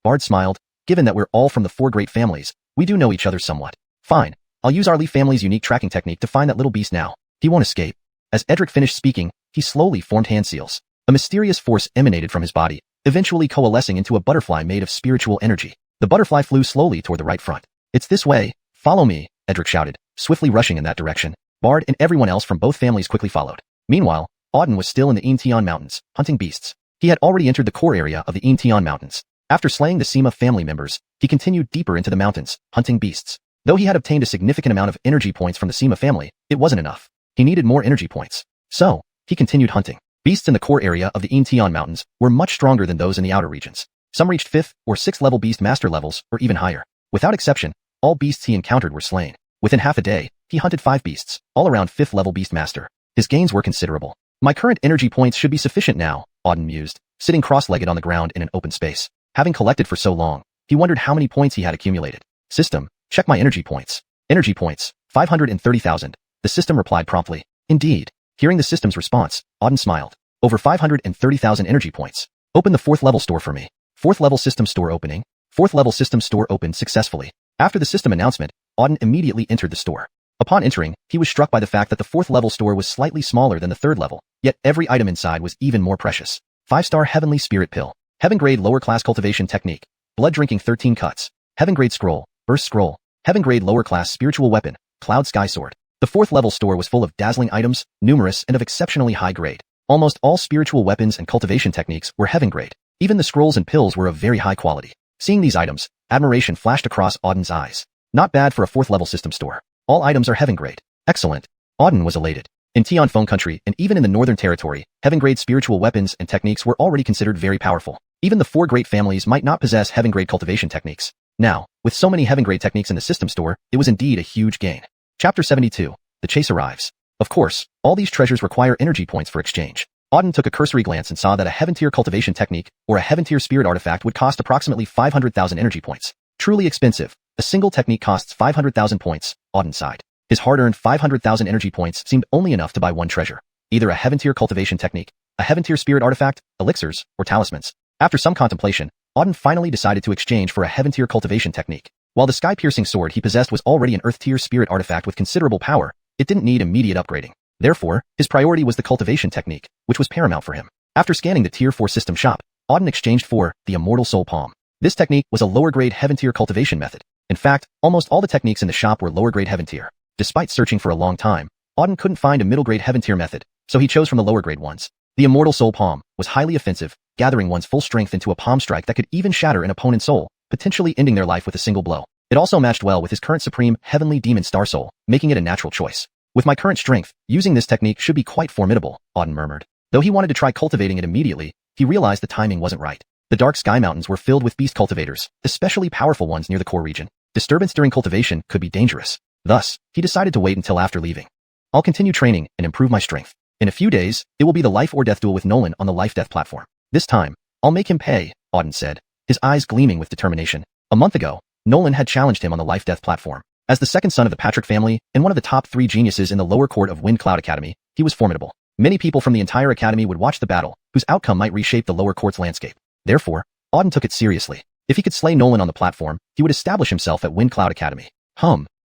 Bard smiled. Given that we're all from the 4 great families, we do know each other somewhat. Fine. I'll use our Li family's unique tracking technique to find that little beast now. He won't escape. As Edric finished speaking, he slowly formed hand seals. A mysterious force emanated from his body, eventually coalescing into a butterfly made of spiritual energy. The butterfly flew slowly toward the right front. It's this way. Follow me, Edric shouted, swiftly rushing in that direction. Bard and everyone else from both families quickly followed. Meanwhile, Auden was still in the Intian Mountains, hunting beasts. He had already entered the core area of the Intian Mountains. After slaying the Sima family members, he continued deeper into the mountains, hunting beasts. Though he had obtained a significant amount of energy points from the Sima family, it wasn't enough. He needed more energy points. So, he continued hunting. Beasts in the core area of the Intian Mountains were much stronger than those in the outer regions. Some reached 5th or 6th level beast master levels, or even higher. Without exception, all beasts he encountered were slain. Within half a day, he hunted 5 beasts, all around 5th level beast master. His gains were considerable. My current energy points should be sufficient now, Auden mused, sitting cross-legged on the ground in an open space. Having collected for so long, he wondered how many points he had accumulated. System, check my energy points. Energy points, 530,000. The system replied promptly. Indeed. Hearing the system's response, Auden smiled. Over 530,000 energy points. Open the 4th level store for me. 4th level system store opening. 4th level system store opened successfully. After the system announcement, Auden immediately entered the store. Upon entering, he was struck by the fact that the 4th level store was slightly smaller than the 3rd level, yet every item inside was even more precious. 5-star Heavenly Spirit Pill. Heaven Grade Lower Class Cultivation Technique. Blood Drinking 13 Cuts. Heaven Grade Scroll. Burst Scroll. Heaven Grade Lower Class Spiritual Weapon. Cloud Sky Sword. The 4th level store was full of dazzling items, numerous and of exceptionally high grade. Almost all spiritual weapons and cultivation techniques were heaven grade. Even the scrolls and pills were of very high quality. Seeing these items, admiration flashed across Auden's eyes. Not bad for a 4th level system store. All items are heaven grade. Excellent. Auden was elated. In Tianfeng country and even in the Northern Territory, heaven grade spiritual weapons and techniques were already considered very powerful. Even the 4 great families might not possess heaven grade cultivation techniques. Now, with so many heaven grade techniques in the system store, it was indeed a huge gain. Chapter 72. The chase arrives. Of course, all these treasures require energy points for exchange. Auden took a cursory glance and saw that a heaven-tier cultivation technique or a heaven-tier spirit artifact would cost approximately 500,000 energy points. Truly expensive. A single technique costs 500,000 points, Auden sighed. His hard-earned 500,000 energy points seemed only enough to buy one treasure. Either a heaven-tier cultivation technique, a heaven-tier spirit artifact, elixirs, or talismans. After some contemplation, Auden finally decided to exchange for a heaven-tier cultivation technique. While the sky-piercing sword he possessed was already an earth-tier spirit artifact with considerable power, it didn't need immediate upgrading. Therefore, his priority was the cultivation technique, which was paramount for him. After scanning the Tier 4 system shop, Auden exchanged for the Immortal Soul Palm. This technique was a lower-grade heaven-tier cultivation method. In fact, almost all the techniques in the shop were lower-grade heaven-tier. Despite searching for a long time, Auden couldn't find a middle-grade heaven-tier method, so he chose from the lower-grade ones. The Immortal Soul Palm was highly offensive, gathering one's full strength into a palm strike that could even shatter an opponent's soul, potentially ending their life with a single blow. It also matched well with his current Supreme Heavenly Demon Star Soul, making it a natural choice. With my current strength, using this technique should be quite formidable, Auden murmured. Though he wanted to try cultivating it immediately, he realized the timing wasn't right. The Dark Sky Mountains were filled with beast cultivators, especially powerful ones near the core region. Disturbance during cultivation could be dangerous. Thus, he decided to wait until after leaving. I'll continue training and improve my strength. In a few days, it will be the life or death duel with Nolan on the life-death platform. This time, I'll make him pay, Auden said, his eyes gleaming with determination. A month ago, Nolan had challenged him on the life-death platform. As the second son of the Patrick family and one of the top 3 geniuses in the lower court of Wind Cloud Academy, he was formidable. Many people from the entire academy would watch the battle, whose outcome might reshape the lower court's landscape. Therefore, Auden took it seriously. If he could slay Nolan on the platform, he would establish himself at Wind Cloud Academy.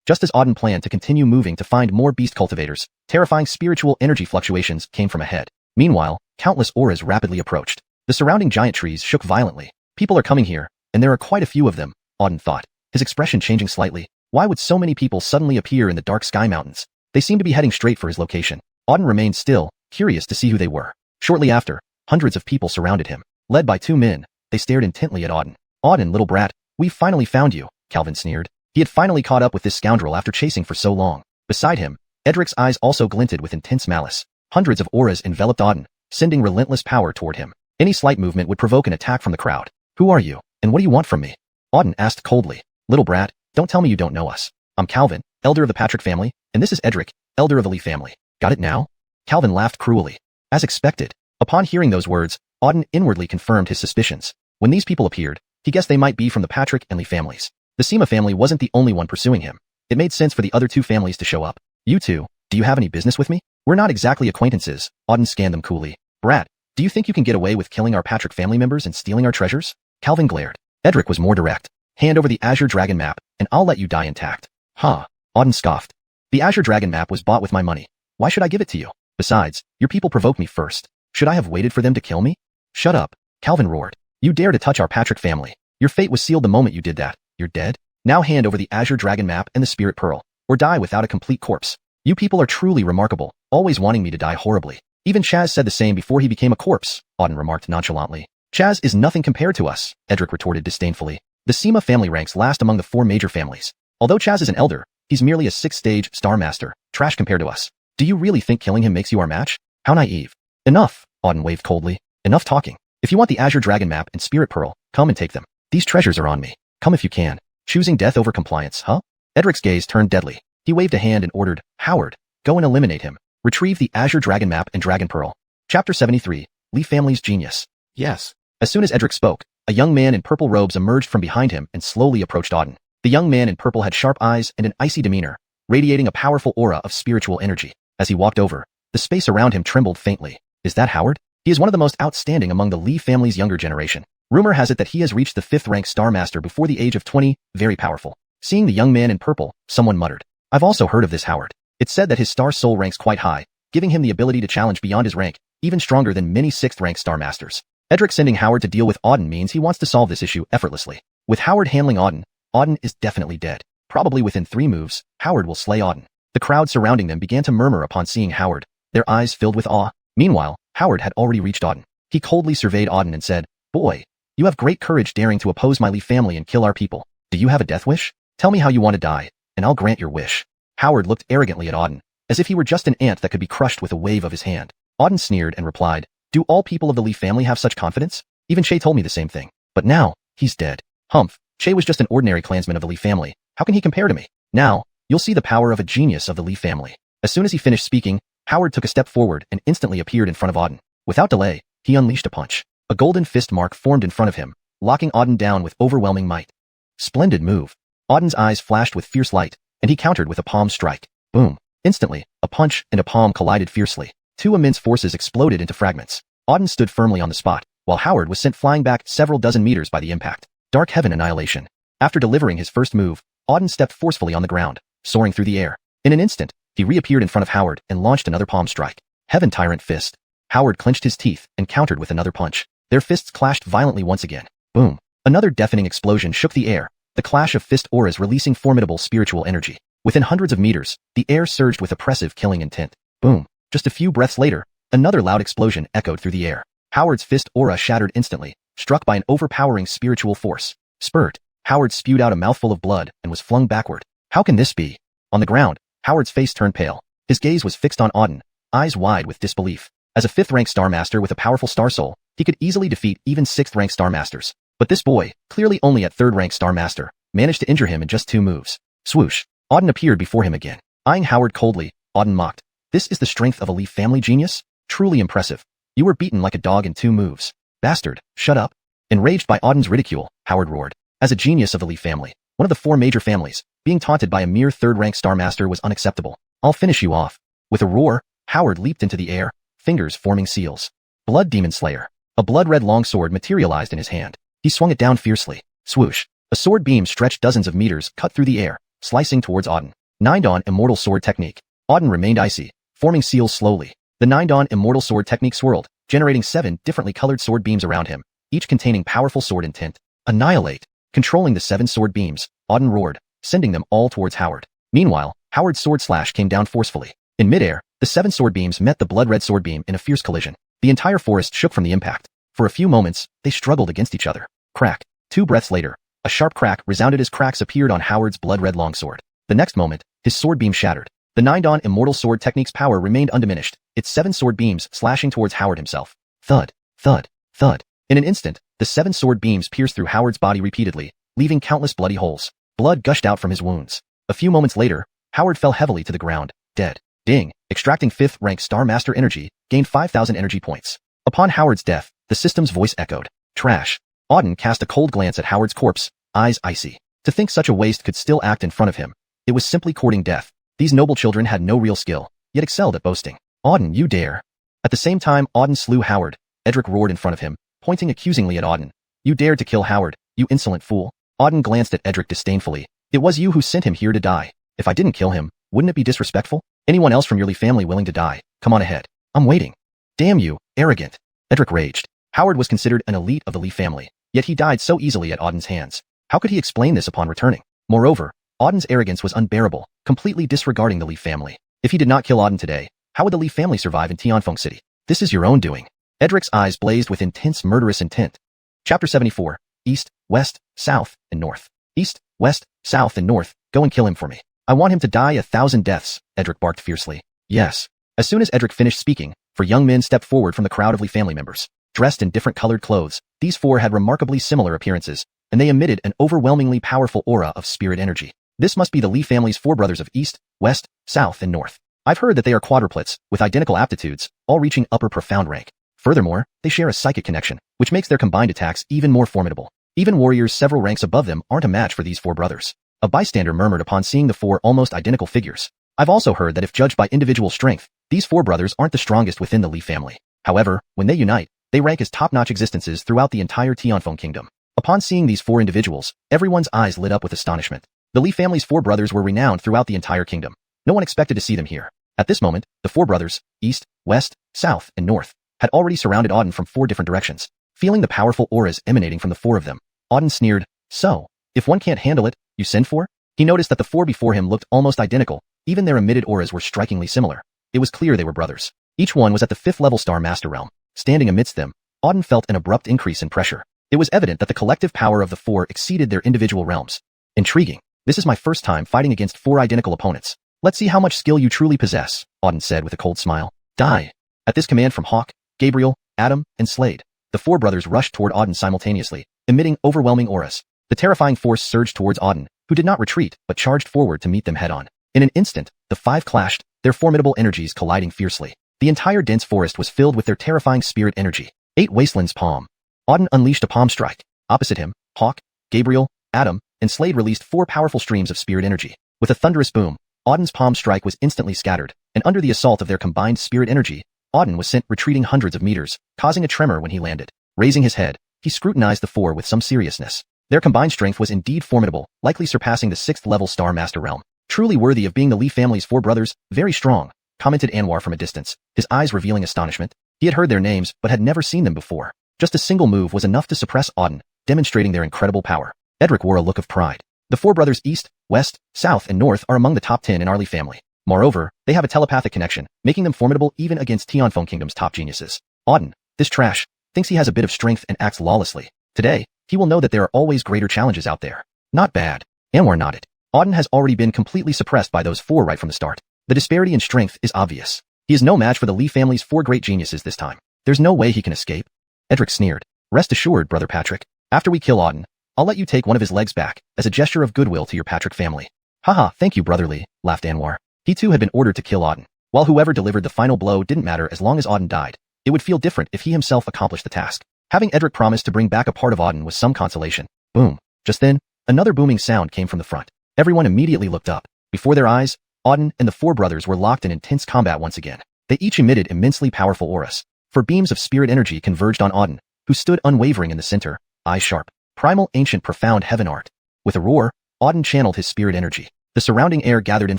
Just as Auden planned to continue moving to find more beast cultivators, terrifying spiritual energy fluctuations came from ahead. Meanwhile, countless auras rapidly approached. The surrounding giant trees shook violently. People are coming here, and there are quite a few of them, Auden thought, his expression changing slightly. Why would so many people suddenly appear in the Dark Sky Mountains? They seemed to be heading straight for his location. Auden remained still, curious to see who they were. Shortly after, hundreds of people surrounded him. Led by 2 men, they stared intently at Auden. Auden, little brat, we've finally found you, Calvin sneered. He had finally caught up with this scoundrel after chasing for so long. Beside him, Edric's eyes also glinted with intense malice. Hundreds of auras enveloped Auden, sending relentless power toward him. Any slight movement would provoke an attack from the crowd. Who are you, and what do you want from me? Auden asked coldly. Little brat, don't tell me you don't know us. I'm Calvin, elder of the Patrick family, and this is Edric, elder of the Lee family. Got it now? Calvin laughed cruelly. As expected. Upon hearing those words, Auden inwardly confirmed his suspicions. When these people appeared, he guessed they might be from the Patrick and Lee families. The Sima family wasn't the only one pursuing him. It made sense for the other 2 families to show up. You two, do you have any business with me? We're not exactly acquaintances, Auden scanned them coolly. Brat, do you think you can get away with killing our Patrick family members and stealing our treasures? Calvin glared. Edric was more direct. Hand over the Azure Dragon map, and I'll let you die intact. Auden scoffed. The Azure Dragon map was bought with my money. Why should I give it to you? Besides, your people provoked me first. Should I have waited for them to kill me? Shut up, Calvin roared. You dare to touch our Patrick family. Your fate was sealed the moment you did that. You're dead? Now hand over the Azure Dragon map and the Spirit Pearl, or die without a complete corpse. You people are truly remarkable, always wanting me to die horribly. Even Chaz said the same before he became a corpse, Auden remarked nonchalantly. Chaz is nothing compared to us, Edric retorted disdainfully. The Sima family ranks last among the 4 major families. Although Chaz is an elder, he's merely a 6th-stage Star Master, trash compared to us. Do you really think killing him makes you our match? How naive. Enough, Auden waved coldly. Enough talking. If you want the Azure Dragon map and Spirit Pearl, come and take them. These treasures are on me. Come if you can. Choosing death over compliance, huh? Edric's gaze turned deadly. He waved a hand and ordered, Howard, go and eliminate him. Retrieve the Azure Dragon map and Dragon Pearl. Chapter 73. Lee family's genius. Yes. As soon as Edric spoke, a young man in purple robes emerged from behind him and slowly approached Auden. The young man in purple had sharp eyes and an icy demeanor, radiating a powerful aura of spiritual energy. As he walked over, the space around him trembled faintly. Is that Howard? He is one of the most outstanding among the Lee family's younger generation. Rumor has it that he has reached the 5th-rank Star Master before the age of 20, very powerful. Seeing the young man in purple, someone muttered. I've also heard of this Howard. It's said that his star soul ranks quite high, giving him the ability to challenge beyond his rank, even stronger than many 6th-rank Star Masters. Edric sending Howard to deal with Auden means he wants to solve this issue effortlessly. With Howard handling Auden is definitely dead. Probably within 3 moves, Howard will slay Auden. The crowd surrounding them began to murmur upon seeing Howard, their eyes filled with awe. Meanwhile, Howard had already reached Auden. He coldly surveyed Auden and said, Boy, you have great courage daring to oppose my Lee family and kill our people. Do you have a death wish? Tell me how you want to die, and I'll grant your wish. Howard looked arrogantly at Auden, as if he were just an ant that could be crushed with a wave of his hand. Auden sneered and replied, Do all people of the Lee family have such confidence? Even Shay told me the same thing. But now, he's dead. Humph, Shay was just an ordinary clansman of the Lee family. How can he compare to me? Now, You'll see the power of a genius of the Lee family. As soon as he finished speaking, Howard took a step forward and instantly appeared in front of Auden. Without delay, he unleashed a punch. A golden fist mark formed in front of him, locking Auden down with overwhelming might. Splendid move. Auden's eyes flashed with fierce light, and he countered with a palm strike. Boom. Instantly, a punch and a palm collided fiercely. Two immense forces exploded into fragments. Auden stood firmly on the spot, while Howard was sent flying back several dozen meters by the impact. Dark Heaven Annihilation. After delivering his first move, Auden stepped forcefully on the ground, soaring through the air. In an instant, he reappeared in front of Howard and launched another palm strike. Heaven Tyrant Fist. Howard clenched his teeth and countered with another punch. Their fists clashed violently once again. Boom. Another deafening explosion shook the air, the clash of fist auras releasing formidable spiritual energy. Within hundreds of meters, the air surged with oppressive killing intent. Boom. Just a few breaths later, another loud explosion echoed through the air. Howard's fist aura shattered instantly, struck by an overpowering spiritual force. Spurt. Howard spewed out a mouthful of blood and was flung backward. How can this be? On the ground, Howard's face turned pale. His gaze was fixed on Auden, eyes wide with disbelief. As a 5th-rank Star Master with a powerful Star Soul, he could easily defeat even 6th-rank Star Masters. But this boy, clearly only at 3rd-rank Star Master, managed to injure him in just 2 moves. Swoosh. Auden appeared before him again. Eyeing Howard coldly, Auden mocked. This is the strength of a Lee family genius? Truly impressive. You were beaten like a dog in 2 moves. Bastard, shut up. Enraged by Auden's ridicule, Howard roared. As a genius of the Lee family, one of the 4 major families, being taunted by a mere 3rd-rank Star Master was unacceptable. I'll finish you off. With a roar, Howard leaped into the air, fingers forming seals. Blood Demon Slayer. A blood-red longsword materialized in his hand. He swung it down fiercely. Swoosh. A sword beam stretched dozens of meters, cut through the air, slicing towards Auden. 9-Dan Immortal Sword Technique. Auden remained icy, forming seals slowly. The 9-Dan Immortal Sword Technique swirled, generating 7 differently colored sword beams around him, each containing powerful sword intent. Annihilate. Controlling the 7 sword beams, Auden roared, sending them all towards Howard. Meanwhile, Howard's sword slash came down forcefully. In midair, the 7 sword beams met the blood-red sword beam in a fierce collision. The entire forest shook from the impact. For a few moments, they struggled against each other. Crack. 2 breaths later, a sharp crack resounded as cracks appeared on Howard's blood-red longsword. The next moment, his sword beam shattered. The 9-Dan Immortal Sword Technique's power remained undiminished, its 7 sword beams slashing towards Howard himself. Thud, thud, thud. In an instant, the 7 sword beams pierced through Howard's body repeatedly, leaving countless bloody holes. Blood gushed out from his wounds. A few moments later, Howard fell heavily to the ground, dead. Ding. Extracting 5th-rank Star Master energy, gained 5,000 energy points. Upon Howard's death, the system's voice echoed. Trash. Auden cast a cold glance at Howard's corpse, eyes icy. To think such a waste could still act in front of him. It was simply courting death. These noble children had no real skill, yet excelled at boasting. Auden, you dare. At the same time Auden slew Howard, Edric roared in front of him, pointing accusingly at Auden. You dared to kill Howard, you insolent fool. Auden glanced at Edric disdainfully. It was you who sent him here to die. If I didn't kill him, wouldn't it be disrespectful? Anyone else from your Lee family willing to die, come on ahead. I'm waiting. Damn you, arrogant. Edric raged. Howard was considered an elite of the Lee family, yet he died so easily at Auden's hands. How could he explain this upon returning? Moreover, Auden's arrogance was unbearable, completely disregarding the Lee family. If he did not kill Auden today, how would the Lee family survive in Tianfeng City? This is your own doing. Edric's eyes blazed with intense murderous intent. Chapter 74. East, West, South, and North. East, West, South, and North, go and kill him for me. I want him to die 1,000 deaths, Edric barked fiercely. Yes. As soon as Edric finished speaking, 4 young men stepped forward from the crowd of Lee family members. Dressed in different colored clothes, these 4 had remarkably similar appearances, and they emitted an overwhelmingly powerful aura of spirit energy. This must be the Lee family's 4 brothers of East, West, South, and North. I've heard that they are quadruplets, with identical aptitudes, all reaching upper profound rank. Furthermore, they share a psychic connection, which makes their combined attacks even more formidable. Even warriors several ranks above them aren't a match for these 4 brothers. A bystander murmured upon seeing the 4 almost identical figures. I've also heard that if judged by individual strength, these 4 brothers aren't the strongest within the Lee family. However, when they unite, they rank as top-notch existences throughout the entire Tianfeng kingdom. Upon seeing these 4 individuals, everyone's eyes lit up with astonishment. The Lee family's 4 brothers were renowned throughout the entire kingdom. No one expected to see them here. At this moment, the 4 brothers, East, West, South, and North, had already surrounded Auden from 4 different directions. Feeling the powerful auras emanating from the 4 of them, Auden sneered, so, if one can't handle it, you send for? He noticed that the 4 before him looked almost identical, even their emitted auras were strikingly similar. It was clear they were brothers. Each one was at the 5th level Star Master realm. Standing amidst them, Auden felt an abrupt increase in pressure. It was evident that the collective power of the 4 exceeded their individual realms. Intriguing. This is my first time fighting against 4 identical opponents. Let's see how much skill you truly possess, Auden said with a cold smile. Die. At this command from Hawk, Gabriel, Adam, and Slade, the 4 brothers rushed toward Auden simultaneously, emitting overwhelming auras. The terrifying force surged towards Auden, who did not retreat but charged forward to meet them head-on. In an instant, the five clashed, their formidable energies colliding fiercely. The entire dense forest was filled with their terrifying spirit energy. 8 Wasteland's palm. Auden unleashed a palm strike. Opposite him, Hawk, Gabriel, Adam, and Slade released 4 powerful streams of spirit energy. With a thunderous boom, Auden's palm strike was instantly scattered, and under the assault of their combined spirit energy, Auden was sent retreating hundreds of meters, causing a tremor when he landed. Raising his head, he scrutinized the 4 with some seriousness. Their combined strength was indeed formidable, likely surpassing the 6th-level Star Master realm. Truly worthy of being the Lee family's 4 brothers, very strong, commented Anwar from a distance, his eyes revealing astonishment. He had heard their names but had never seen them before. Just a single move was enough to suppress Auden, demonstrating their incredible power. Edric wore a look of pride. The 4 brothers East, West, South, and North are among the top 10 in our Lee family. Moreover, they have a telepathic connection, making them formidable even against Tianfeng Kingdom's top geniuses. Auden, this trash, thinks he has a bit of strength and acts lawlessly. Today, he will know that there are always greater challenges out there. Not bad. Anwar nodded. Auden has already been completely suppressed by those 4 right from the start. The disparity in strength is obvious. He is no match for the Lee family's 4 great geniuses this time. There's no way he can escape. Edric sneered. Rest assured, Brother Patrick. After we kill Auden, I'll let you take one of his legs back, as a gesture of goodwill to your Patrick family. Haha, thank you, Brother Lee, laughed Anwar. He too had been ordered to kill Auden. While whoever delivered the final blow didn't matter as long as Auden died, it would feel different if he himself accomplished the task. Having Edric promise to bring back a part of Auden was some consolation. Boom. Just then, another booming sound came from the front. Everyone immediately looked up. Before their eyes, Auden and the 4 brothers were locked in intense combat once again. They each emitted immensely powerful auras. 4 beams of spirit energy converged on Auden, who stood unwavering in the center, eyes sharp. Primal, ancient, profound heaven art. With a roar, Auden channeled his spirit energy. The surrounding air gathered in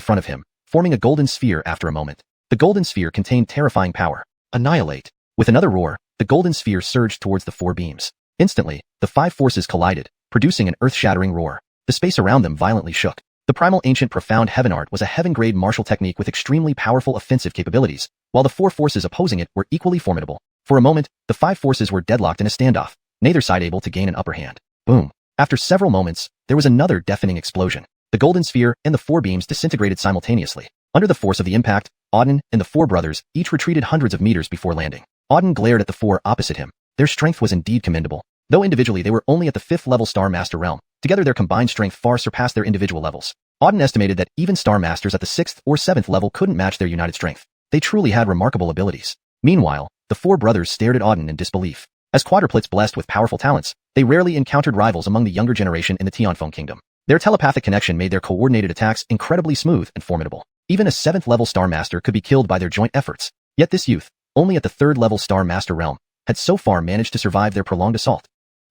front of him, forming a golden sphere after a moment. The golden sphere contained terrifying power. Annihilate. With another roar, the golden sphere surged towards the 4 beams. Instantly, the 5 forces collided, producing an earth-shattering roar. The space around them violently shook. The primal, ancient, profound heaven art was a heaven-grade martial technique with extremely powerful offensive capabilities, while the 4 forces opposing it were equally formidable. For a moment, the 5 forces were deadlocked in a standoff, neither side able to gain an upper hand. Boom. After several moments, there was another deafening explosion. The golden sphere and the 4 beams disintegrated simultaneously. Under the force of the impact, Auden and the 4 brothers each retreated hundreds of meters before landing. Auden glared at the 4 opposite him. Their strength was indeed commendable. Though individually they were only at the 5th-level Star Master realm, together their combined strength far surpassed their individual levels. Auden estimated that even Star Masters at the 6th or 7th level couldn't match their united strength. They truly had remarkable abilities. Meanwhile, the 4 brothers stared at Auden in disbelief. As quadruplets blessed with powerful talents, they rarely encountered rivals among the younger generation in the Tianfeng Kingdom. Their telepathic connection made their coordinated attacks incredibly smooth and formidable. Even a 7th-level Star Master could be killed by their joint efforts. Yet this youth, only at the 3rd-level Star Master realm, had so far managed to survive their prolonged assault.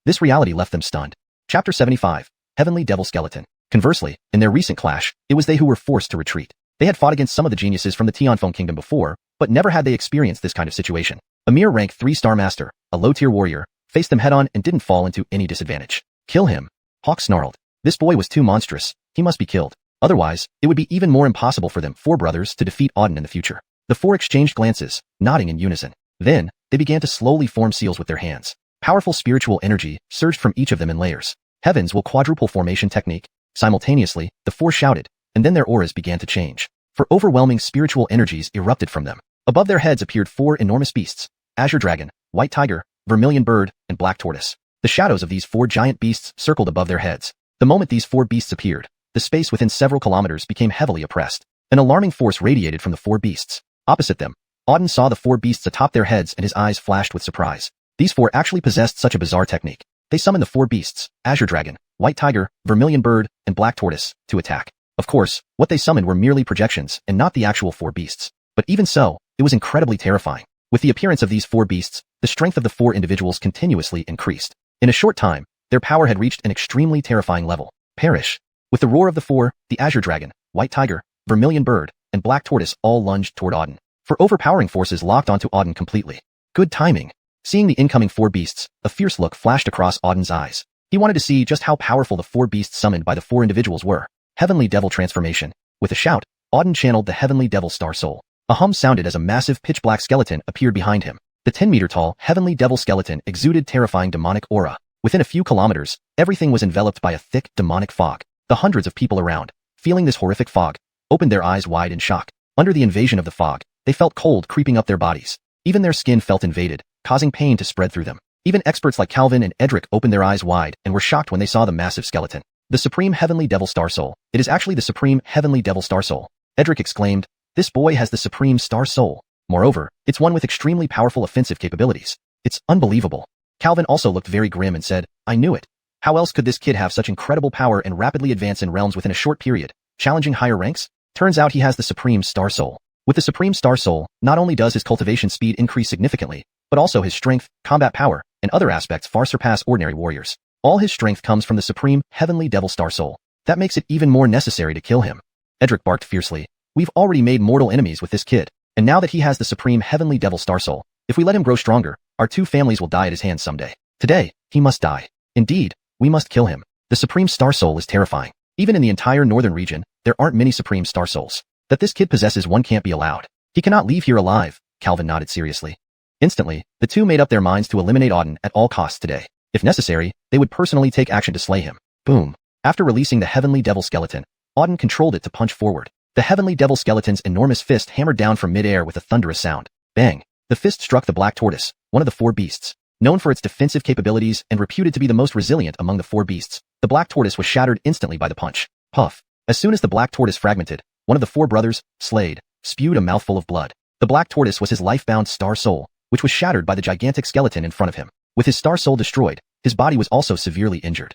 This reality left them stunned. Chapter 75. Heavenly Devil Skeleton. Conversely, in their recent clash, it was they who were forced to retreat. They had fought against some of the geniuses from the Tianfeng Kingdom before, but never had they experienced this kind of situation. A mere rank 3 Star Master, a low-tier warrior, faced them head-on and didn't fall into any disadvantage. Kill him. Hawk snarled. This boy was too monstrous. He must be killed. Otherwise, it would be even more impossible for them 4 brothers to defeat Auden in the future. The 4 exchanged glances, nodding in unison. Then, they began to slowly form seals with their hands. Powerful spiritual energy surged from each of them in layers. Heavens will quadruple formation technique. Simultaneously, the 4 shouted, and then their auras began to change. For overwhelming spiritual energies erupted from them. Above their heads appeared 4 enormous beasts: Azure Dragon, White Tiger, Vermilion Bird, and Black Tortoise. The shadows of these 4 giant beasts circled above their heads. The moment these 4 beasts appeared, the space within several kilometers became heavily oppressed. An alarming force radiated from the 4 beasts. Opposite them, Auden saw the 4 beasts atop their heads and his eyes flashed with surprise. These 4 actually possessed such a bizarre technique. They summoned the 4 beasts, Azure Dragon, White Tiger, Vermilion Bird, and Black Tortoise, to attack. Of course, what they summoned were merely projections and not the actual 4 beasts. But even so, it was incredibly terrifying. With the appearance of these 4 beasts, the strength of the 4 individuals continuously increased. In a short time, their power had reached an extremely terrifying level. Perish. With the roar of the 4, the Azure Dragon, White Tiger, Vermilion Bird, and Black Tortoise all lunged toward Auden. For overpowering forces locked onto Auden completely. Good timing. Seeing the incoming 4 beasts, a fierce look flashed across Auden's eyes. He wanted to see just how powerful the 4 beasts summoned by the 4 individuals were. Heavenly Devil Transformation. With a shout, Auden channeled the Heavenly Devil Star Soul. A hum sounded as a massive pitch-black skeleton appeared behind him. The 10-meter-tall Heavenly Devil skeleton exuded terrifying demonic aura. Within a few kilometers, everything was enveloped by a thick, demonic fog. The hundreds of people around, feeling this horrific fog, opened their eyes wide in shock. Under the invasion of the fog, they felt cold creeping up their bodies. Even their skin felt invaded, causing pain to spread through them. Even experts like Calvin and Edric opened their eyes wide and were shocked when they saw the massive skeleton. The Supreme Heavenly Devil Star Soul. It is actually the Supreme Heavenly Devil Star Soul. Edric exclaimed, "This boy has the Supreme Star Soul. Moreover, it's one with extremely powerful offensive capabilities. It's unbelievable." Calvin also looked very grim and said, "I knew it. How else could this kid have such incredible power and rapidly advance in realms within a short period, challenging higher ranks? Turns out he has the Supreme Star Soul." With the Supreme Star Soul, not only does his cultivation speed increase significantly, but also his strength, combat power, and other aspects far surpass ordinary warriors. All his strength comes from the Supreme Heavenly Devil Star Soul. That makes it even more necessary to kill him. Edric barked fiercely. "We've already made mortal enemies with this kid, and now that he has the Supreme Heavenly Devil Star Soul, if we let him grow stronger, our two families will die at his hands someday. Today, he must die. Indeed, we must kill him." The Supreme Star Soul is terrifying. Even in the entire northern region, there aren't many Supreme Star Souls. That this kid possesses one can't be allowed. He cannot leave here alive, Calvin nodded seriously. Instantly, the two made up their minds to eliminate Auden at all costs today. If necessary, they would personally take action to slay him. Boom. After releasing the Heavenly Devil Skeleton, Auden controlled it to punch forward. The Heavenly Devil Skeleton's enormous fist hammered down from mid-air with a thunderous sound. Bang. The fist struck the Black Tortoise, one of the four beasts. Known for its defensive capabilities and reputed to be the most resilient among the four beasts, the Black Tortoise was shattered instantly by the punch. Puff. As soon as the Black Tortoise fragmented, one of the four brothers, Slade, spewed a mouthful of blood. The Black Tortoise was his life-bound Star Soul, which was shattered by the gigantic skeleton in front of him. With his Star Soul destroyed, his body was also severely injured.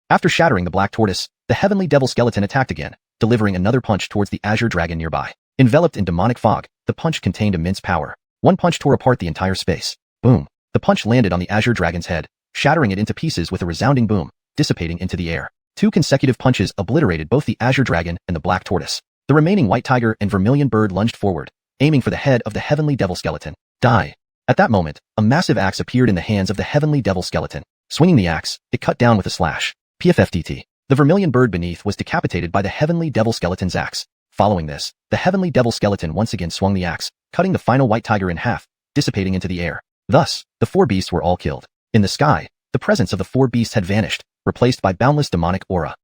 After shattering the Black Tortoise, the Heavenly Devil Skeleton attacked again, delivering another punch towards the Azure Dragon nearby. Enveloped in demonic fog, the punch contained immense power. One punch tore apart the entire space. Boom. The punch landed on the Azure Dragon's head, shattering it into pieces with a resounding boom, dissipating into the air. Two consecutive punches obliterated both the Azure Dragon and the Black Tortoise. The remaining White Tiger and Vermilion Bird lunged forward, aiming for the head of the Heavenly Devil Skeleton. Die. At that moment, a massive axe appeared in the hands of the Heavenly Devil Skeleton. Swinging the axe, it cut down with a slash. PFFTT. The Vermilion Bird beneath was decapitated by the Heavenly Devil Skeleton's axe. Following this, the Heavenly Devil Skeleton once again swung the axe, cutting the final White Tiger in half, dissipating into the air. Thus, the four beasts were all killed. In the sky, the presence of the four beasts had vanished, replaced by boundless demonic aura.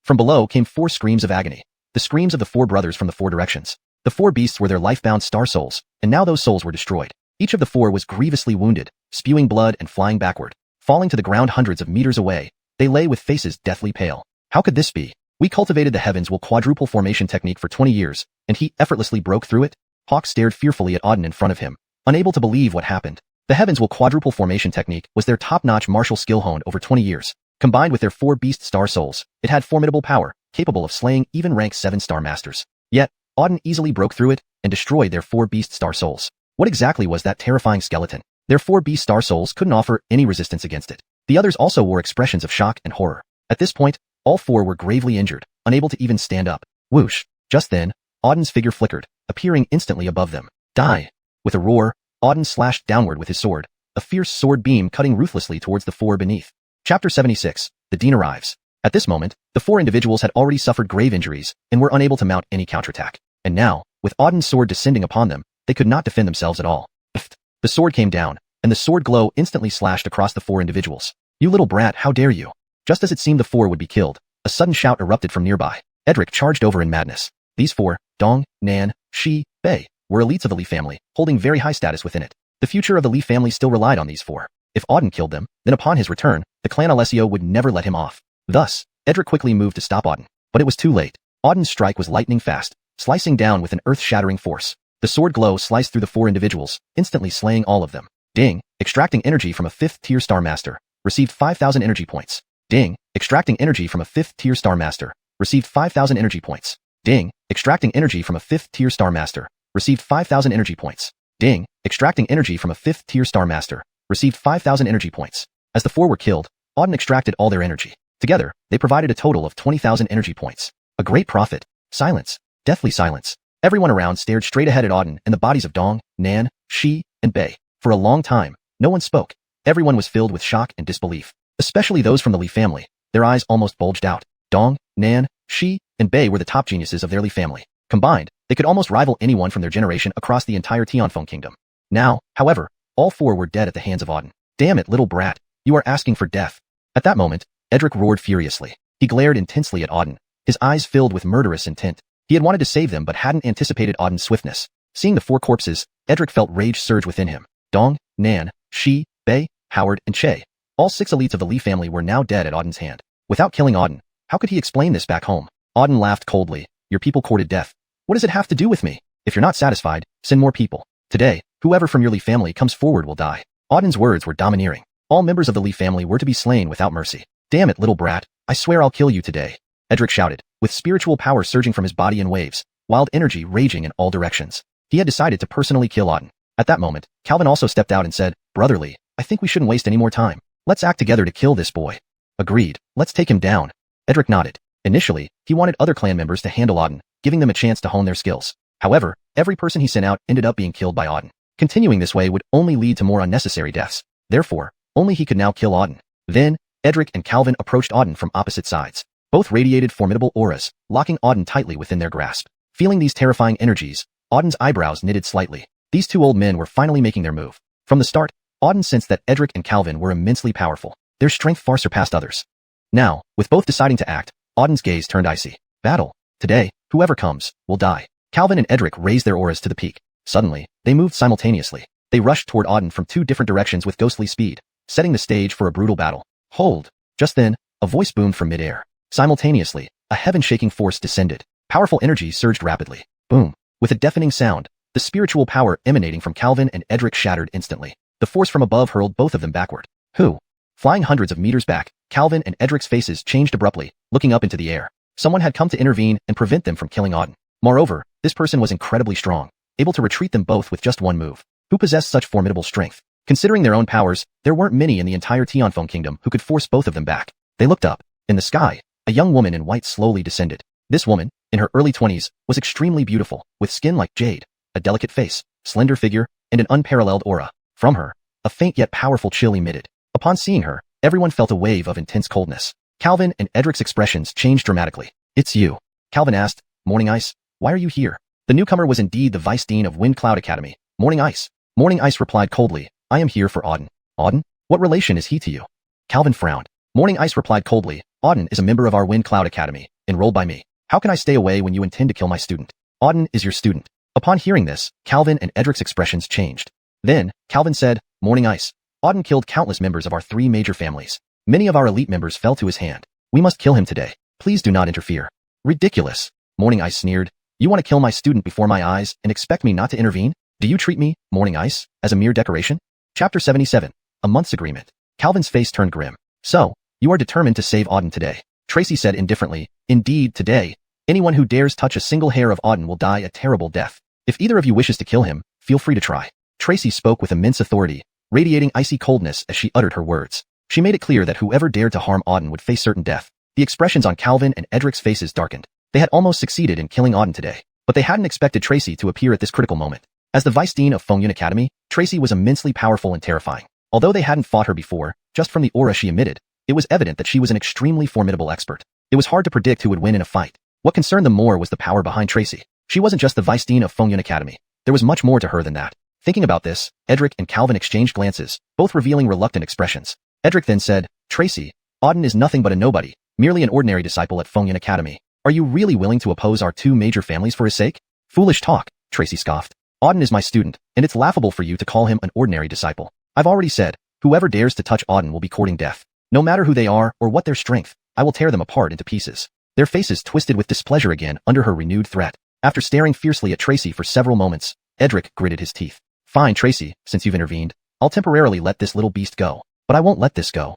From below came four screams of agony. The screams of the four brothers from the four directions. The four beasts were their life-bound Star Souls, and now those souls were destroyed. Each of the four was grievously wounded, spewing blood and flying backward. Falling to the ground hundreds of meters away, they lay with faces deathly pale. How could this be? We cultivated the heavens will quadruple formation technique for 20 years, and he effortlessly broke through it? Hawk stared fearfully at Auden in front of him, unable to believe what happened. The heavens will quadruple formation technique was their top-notch martial skill honed over 20 years. Combined with their four beast Star Souls, it had formidable power, capable of slaying even rank 7-star masters. Yet, Auden easily broke through it and destroyed their four beast Star Souls. What exactly was that terrifying skeleton? Their four beast Star Souls couldn't offer any resistance against it. The others also wore expressions of shock and horror. At this point, all four were gravely injured, unable to even stand up. Whoosh! Just then, Auden's figure flickered, appearing instantly above them. Die! With a roar, Auden slashed downward with his sword, a fierce sword beam cutting ruthlessly towards the four beneath. Chapter 76. The Dean arrives. At this moment, the four individuals had already suffered grave injuries and were unable to mount any counterattack. And now, with Auden's sword descending upon them, they could not defend themselves at all. The sword came down, and the sword glow instantly slashed across the four individuals. "You little brat, how dare you!" Just as it seemed the four would be killed, a sudden shout erupted from nearby. Edric charged over in madness. These four, Dong, Nan, Shi, Bei, were elites of the Li family, holding very high status within it. The future of the Li family still relied on these four. If Auden killed them, then upon his return, the clan Alessio would never let him off. Thus, Edric quickly moved to stop Auden. But it was too late. Auden's strike was lightning fast, slicing down with an earth-shattering force. The sword glow sliced through the four individuals, instantly slaying all of them. Ding, extracting energy from a 5th-tier Star Master, received 5,000 energy points. Ding, extracting energy from a 5th-tier Star Master, received 5,000 energy points. Ding, extracting energy from a 5th-tier Star Master, received 5,000 energy points. Ding, extracting energy from a 5th-tier Star Master, received 5,000 energy points. As the four were killed, Auden extracted all their energy. Together, they provided a total of 20,000 energy points. A great profit. Silence. Deathly silence. Everyone around stared straight ahead at Auden and the bodies of Dong, Nan, Shi, and Bei. For a long time, no one spoke. Everyone was filled with shock and disbelief. Especially those from the Li family. Their eyes almost bulged out. Dong, Nan, Shi, and Bei were the top geniuses of their Li family. Combined, they could almost rival anyone from their generation across the entire Tianfeng kingdom. Now, however, all four were dead at the hands of Auden. Damn it, little brat. You are asking for death. At that moment, Edric roared furiously. He glared intensely at Auden, his eyes filled with murderous intent. He had wanted to save them but hadn't anticipated Auden's swiftness. Seeing the four corpses, Edric felt rage surge within him. Dong, Nan, Shi, Bei, Howard, and Che. All 6 elites of the Li family were now dead at Auden's hand. Without killing Auden, how could he explain this back home? Auden laughed coldly, your people courted death. What does it have to do with me? If you're not satisfied, send more people. Today, whoever from your Li family comes forward will die. Auden's words were domineering. All members of the Li family were to be slain without mercy. Damn it, little brat. I swear I'll kill you today. Edric shouted, with spiritual power surging from his body in waves, wild energy raging in all directions. He had decided to personally kill Auden. At that moment, Calvin also stepped out and said, Brotherly, I think we shouldn't waste any more time. Let's act together to kill this boy. Agreed. Let's take him down. Edric nodded. Initially, he wanted other clan members to handle Auden, giving them a chance to hone their skills. However, every person he sent out ended up being killed by Auden. Continuing this way would only lead to more unnecessary deaths. Therefore, only he could now kill Auden. Then, Edric and Calvin approached Auden from opposite sides. Both radiated formidable auras, locking Auden tightly within their grasp. Feeling these terrifying energies, Auden's eyebrows knitted slightly. These two old men were finally making their move. From the start, Auden sensed that Edric and Calvin were immensely powerful. Their strength far surpassed others. Now, with both deciding to act, Auden's gaze turned icy. Battle. Today, whoever comes, will die. Calvin and Edric raised their auras to the peak. Suddenly, they moved simultaneously. They rushed toward Auden from two different directions with ghostly speed, setting the stage for a brutal battle. Hold. Just then, a voice boomed from midair. Simultaneously, a heaven-shaking force descended. Powerful energy surged rapidly. Boom. With a deafening sound, the spiritual power emanating from Calvin and Edric shattered instantly. The force from above hurled both of them backward. Who? Flying hundreds of meters back, Calvin and Edric's faces changed abruptly, looking up into the air. Someone had come to intervene and prevent them from killing Auden. Moreover, this person was incredibly strong, able to retreat them both with just one move. Who possessed such formidable strength? Considering their own powers, there weren't many in the entire Tianfeng kingdom who could force both of them back. They looked up. In the sky, a young woman in white slowly descended. This woman, in her early 20s, was extremely beautiful, with skin like jade, a delicate face, slender figure, and an unparalleled aura. From her, a faint yet powerful chill emitted. Upon seeing her, everyone felt a wave of intense coldness. Calvin and Edric's expressions changed dramatically. It's you. Calvin asked, Morning Ice, why are you here? The newcomer was indeed the Vice Dean of Wind Cloud Academy, Morning Ice. Morning Ice replied coldly, I am here for Auden. Auden? What relation is he to you? Calvin frowned. Morning Ice replied coldly, Auden is a member of our Wind Cloud Academy, enrolled by me. How can I stay away when you intend to kill my student? Auden is your student. Upon hearing this, Calvin and Edric's expressions changed. Then, Calvin said, Morning Ice, Auden killed countless members of our three major families. Many of our elite members fell to his hand. We must kill him today. Please do not interfere. Ridiculous. Morning Ice sneered. You want to kill my student before my eyes and expect me not to intervene? Do you treat me, Morning Ice, as a mere decoration? Chapter 77. A month's agreement. Calvin's face turned grim. So, you are determined to save Auden today. Tracy said indifferently, Indeed, today. Anyone who dares touch a single hair of Auden will die a terrible death. If either of you wishes to kill him, feel free to try. Tracy spoke with immense authority, radiating icy coldness as she uttered her words. She made it clear that whoever dared to harm Auden would face certain death. The expressions on Calvin and Edric's faces darkened. They had almost succeeded in killing Auden today, but they hadn't expected Tracy to appear at this critical moment. As the Vice Dean of Fengyun Academy, Tracy was immensely powerful and terrifying. Although they hadn't fought her before, just from the aura she emitted, it was evident that she was an extremely formidable expert. It was hard to predict who would win in a fight. What concerned them more was the power behind Tracy. She wasn't just the Vice Dean of Fengyun Academy. There was much more to her than that. Thinking about this, Edric and Calvin exchanged glances, both revealing reluctant expressions. Edric then said, Tracy, Auden is nothing but a nobody, merely an ordinary disciple at Fengyun Academy. Are you really willing to oppose our two major families for his sake? Foolish talk, Tracy scoffed. Auden is my student, and it's laughable for you to call him an ordinary disciple. I've already said, whoever dares to touch Auden will be courting death. No matter who they are or what their strength, I will tear them apart into pieces. Their faces twisted with displeasure again under her renewed threat. After staring fiercely at Tracy for several moments, Edric gritted his teeth. Fine, Tracy, since you've intervened, I'll temporarily let this little beast go. But I won't let this go.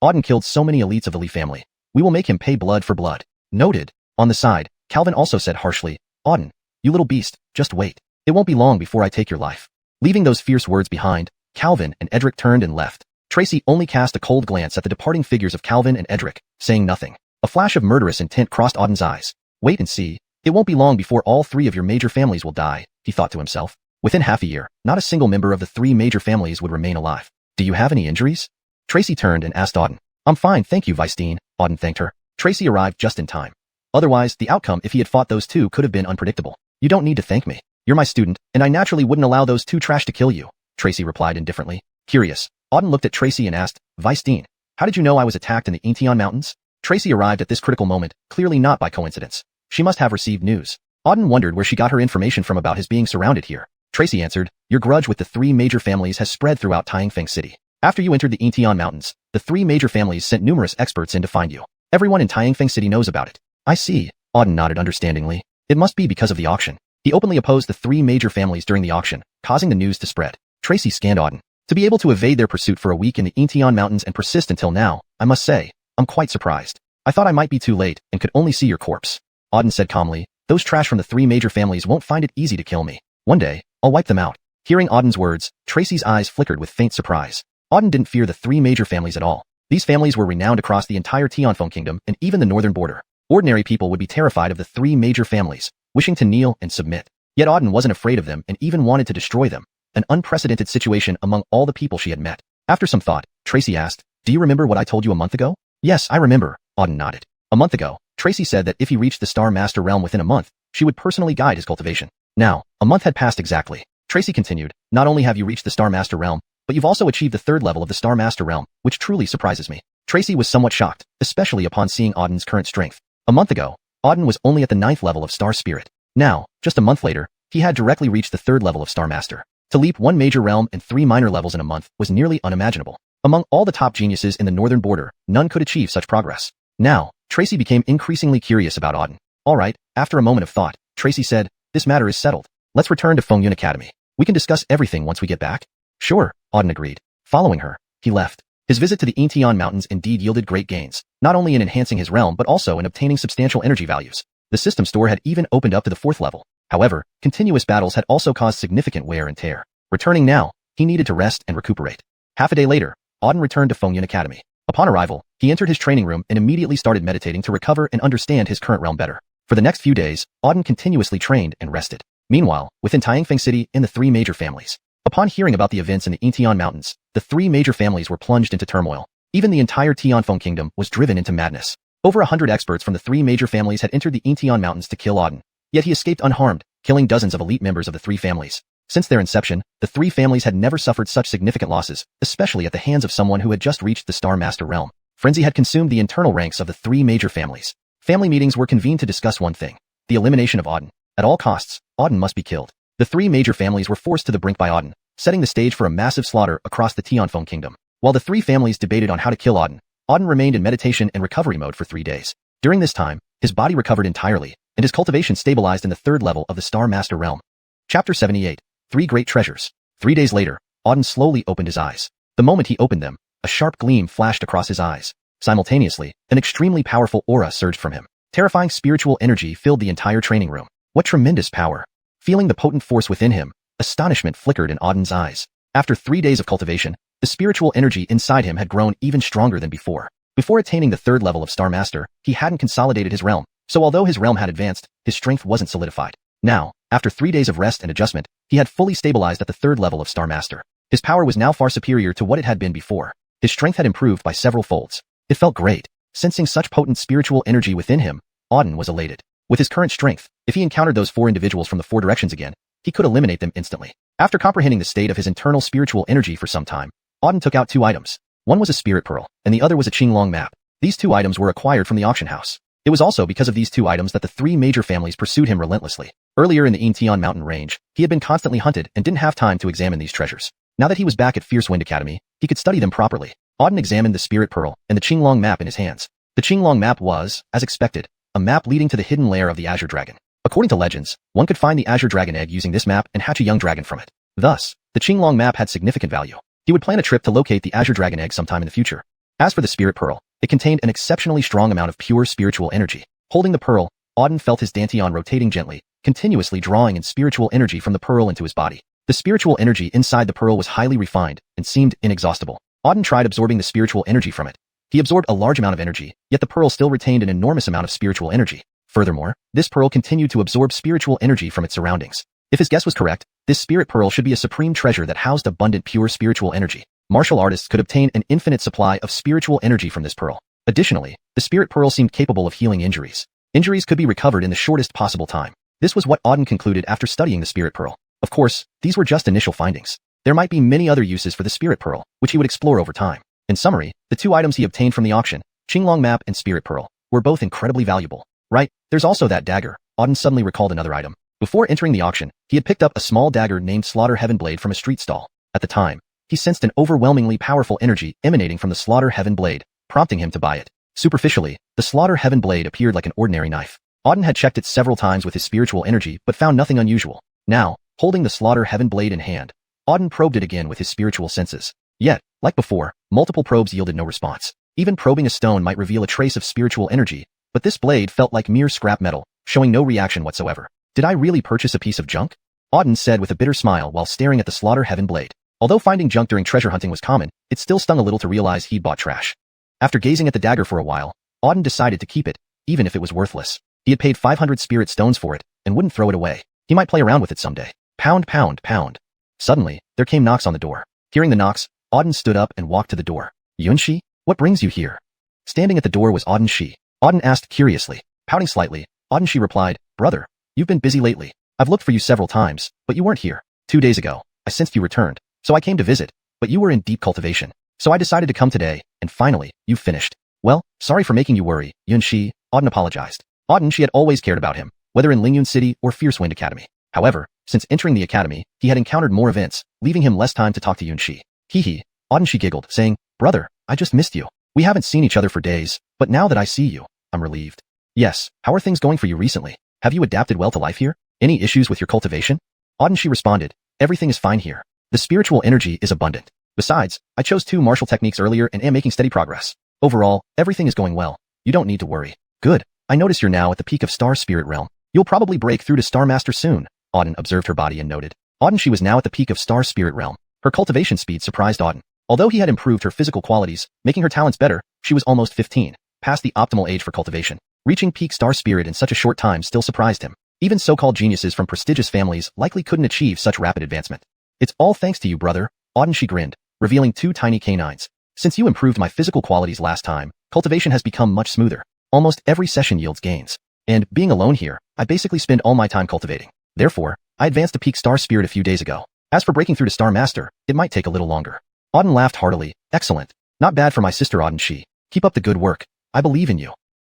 Auden killed so many elites of the Li family. We will make him pay blood for blood. Noted. On the side, Calvin also said harshly, Auden, you little beast, just wait. It won't be long before I take your life. Leaving those fierce words behind, Calvin and Edric turned and left. Tracy only cast a cold glance at the departing figures of Calvin and Edric, saying nothing. A flash of murderous intent crossed Auden's eyes. Wait and see. It won't be long before all three of your major families will die, he thought to himself. Within half a year, not a single member of the three major families would remain alive. Do you have any injuries? Tracy turned and asked Auden. I'm fine, thank you, Vice Dean. Auden thanked her. Tracy arrived just in time. Otherwise, the outcome if he had fought those two could have been unpredictable. You don't need to thank me. You're my student, and I naturally wouldn't allow those two trash to kill you, Tracy replied indifferently. Curious, Auden looked at Tracy and asked, Vice Dean, how did you know I was attacked in the Intian Mountains? Tracy arrived at this critical moment, clearly not by coincidence. She must have received news. Auden wondered where she got her information from about his being surrounded here. Tracy answered, your grudge with the three major families has spread throughout Tianfeng City. After you entered the Intian Mountains, the three major families sent numerous experts in to find you. Everyone in Tianfeng City knows about it. I see, Auden nodded understandingly. It must be because of the auction. He openly opposed the three major families during the auction, causing the news to spread. Tracy scanned Auden. To be able to evade their pursuit for a week in the Intian Mountains and persist until now, I must say, I'm quite surprised. I thought I might be too late and could only see your corpse. Auden said calmly, those trash from the three major families won't find it easy to kill me. One day, I'll wipe them out. Hearing Auden's words, Tracy's eyes flickered with faint surprise. Auden didn't fear the three major families at all. These families were renowned across the entire Tianfeng kingdom and even the northern border. Ordinary people would be terrified of the three major families, wishing to kneel and submit. Yet Auden wasn't afraid of them and even wanted to destroy them. An unprecedented situation among all the people she had met. After some thought, Tracy asked, do you remember what I told you a month ago? Yes, I remember, Auden nodded. A month ago, Tracy said that if he reached the Star Master realm within a month, she would personally guide his cultivation. Now, a month had passed exactly. Tracy continued, not only have you reached the Star Master realm, but you've also achieved the third level of the Star Master realm, which truly surprises me. Tracy was somewhat shocked, especially upon seeing Auden's current strength. A month ago, Auden was only at the 9th level of Star Spirit. Now, just a month later, he had directly reached the 3rd level of Star Master. To leap one major realm and 3 minor levels in a month was nearly unimaginable. Among all the top geniuses in the northern border, none could achieve such progress. Now, Tracy became increasingly curious about Auden. Alright, after a moment of thought, Tracy said, this matter is settled. Let's return to Fengyun Academy. We can discuss everything once we get back. Sure, Auden agreed. Following her, he left. His visit to the Intian Mountains indeed yielded great gains, not only in enhancing his realm but also in obtaining substantial energy values. The system store had even opened up to the 4th level. However, continuous battles had also caused significant wear and tear. Returning now, he needed to rest and recuperate. Half a day later, Auden returned to Fengyun Academy. Upon arrival, he entered his training room and immediately started meditating to recover and understand his current realm better. For the next few days, Auden continuously trained and rested. Meanwhile, within Tianfeng City in the three major families. Upon hearing about the events in the Intian Mountains, the three major families were plunged into turmoil. Even the entire Tianfeng kingdom was driven into madness. Over 100 experts from the three major families had entered the Intian Mountains to kill Auden. Yet he escaped unharmed, killing dozens of elite members of the three families. Since their inception, the three families had never suffered such significant losses, especially at the hands of someone who had just reached the Star Master realm. Frenzy had consumed the internal ranks of the three major families. Family meetings were convened to discuss one thing: the elimination of Auden. At all costs, Auden must be killed. The three major families were forced to the brink by Auden, setting the stage for a massive slaughter across the Tianfeng kingdom. While the three families debated on how to kill Auden, Auden remained in meditation and recovery mode for 3 days. During this time, his body recovered entirely, and his cultivation stabilized in the 3rd level of the Star Master realm. Chapter 78. 3 Great Treasures. 3 days later, Auden slowly opened his eyes. The moment he opened them, a sharp gleam flashed across his eyes. Simultaneously, an extremely powerful aura surged from him. Terrifying spiritual energy filled the entire training room. What tremendous power! Feeling the potent force within him, astonishment flickered in Auden's eyes. After 3 days of cultivation, the spiritual energy inside him had grown even stronger than before. Before attaining the 3rd level of Star Master, he hadn't consolidated his realm, so although his realm had advanced, his strength wasn't solidified. Now, after 3 days of rest and adjustment, he had fully stabilized at the 3rd level of Star Master. His power was now far superior to what it had been before. His strength had improved by several folds. It felt great. Sensing such potent spiritual energy within him, Auden was elated. With his current strength, if he encountered those 4 individuals from the 4 directions again, he could eliminate them instantly. After comprehending the state of his internal spiritual energy for some time, Auden took out 2 items. One was a spirit pearl, and the other was a Qinglong map. These 2 items were acquired from the auction house. It was also because of these 2 items that the 3 major families pursued him relentlessly. Earlier in the Intian mountain range, he had been constantly hunted and didn't have time to examine these treasures. Now that he was back at Fierce Wind Academy, he could study them properly. Auden examined the spirit pearl and the Qinglong map in his hands. The Qinglong map was, as expected, a map leading to the hidden lair of the Azure Dragon. According to legends, one could find the Azure Dragon egg using this map and hatch a young dragon from it. Thus, the Qinglong map had significant value. He would plan a trip to locate the Azure Dragon egg sometime in the future. As for the spirit pearl, it contained an exceptionally strong amount of pure spiritual energy. Holding the pearl, Auden felt his dantian rotating gently, continuously drawing in spiritual energy from the pearl into his body. The spiritual energy inside the pearl was highly refined and seemed inexhaustible. Auden tried absorbing the spiritual energy from it. He absorbed a large amount of energy, yet the pearl still retained an enormous amount of spiritual energy. Furthermore, this pearl continued to absorb spiritual energy from its surroundings. If his guess was correct, this spirit pearl should be a supreme treasure that housed abundant pure spiritual energy. Martial artists could obtain an infinite supply of spiritual energy from this pearl. Additionally, the spirit pearl seemed capable of healing injuries. Injuries could be recovered in the shortest possible time. This was what Auden concluded after studying the spirit pearl. Of course, these were just initial findings. There might be many other uses for the spirit pearl, which he would explore over time. In summary, the 2 items he obtained from the auction, Qinglong map and spirit pearl, were both incredibly valuable. Right, there's also that dagger. Auden suddenly recalled another item. Before entering the auction, he had picked up a small dagger named Slaughter Heaven Blade from a street stall. At the time, he sensed an overwhelmingly powerful energy emanating from the Slaughter Heaven Blade, prompting him to buy it. Superficially, the Slaughter Heaven Blade appeared like an ordinary knife. Auden had checked it several times with his spiritual energy but found nothing unusual. Now, holding the slaughter heaven blade in hand, Auden probed it again with his spiritual senses. Yet, like before, multiple probes yielded no response. Even probing a stone might reveal a trace of spiritual energy, but this blade felt like mere scrap metal, showing no reaction whatsoever. Did I really purchase a piece of junk? Auden said with a bitter smile while staring at the slaughter heaven blade. Although finding junk during treasure hunting was common, it still stung a little to realize he'd bought trash. After gazing at the dagger for a while, Auden decided to keep it, even if it was worthless. He had paid 500 spirit stones for it, and wouldn't throw it away. He might play around with it someday. Pound, pound, pound. Suddenly, there came knocks on the door. Hearing the knocks, Auden stood up and walked to the door. Yunshi, what brings you here? Standing at the door was Auden Shi. Auden asked curiously. Pouting slightly, Auden Shi replied, Brother, you've been busy lately. I've looked for you several times, but you weren't here. 2 days ago, I sensed you returned, so I came to visit, but you were in deep cultivation. So I decided to come today, and finally, you've finished. Well, sorry for making you worry, Yunshi, Auden apologized. Auden Shi had always cared about him, whether in Lingyun City or Fierce Wind Academy. However, since entering the academy, he had encountered more events, leaving him less time to talk to Yunshi. Hee, Auden Shi giggled, saying, Brother, I just missed you. We haven't seen each other for days, but now that I see you, I'm relieved. Yes, how are things going for you recently? Have you adapted well to life here? Any issues with your cultivation? Auden Shi responded, everything is fine here. The spiritual energy is abundant. Besides, I chose 2 martial techniques earlier and am making steady progress. Overall, everything is going well. You don't need to worry. Good. I notice you're now at the peak of Star Spirit Realm. You'll probably break through to Star Master soon. Auden observed her body and noted. Auden Shi was now at the peak of Star Spirit Realm. Her cultivation speed surprised Auden. Although he had improved her physical qualities, making her talents better, she was almost 15, past the optimal age for cultivation. Reaching peak Star Spirit in such a short time still surprised him. Even so-called geniuses from prestigious families likely couldn't achieve such rapid advancement. It's all thanks to you, brother. Auden Shi grinned, revealing 2 tiny canines. Since you improved my physical qualities last time, cultivation has become much smoother. Almost every session yields gains. And, being alone here, I basically spend all my time cultivating. Therefore, I advanced to peak Star Spirit a few days ago. As for breaking through to Star Master, it might take a little longer. Auden laughed heartily. Excellent. Not bad for my sister Auden Shi. Keep up the good work. I believe in you.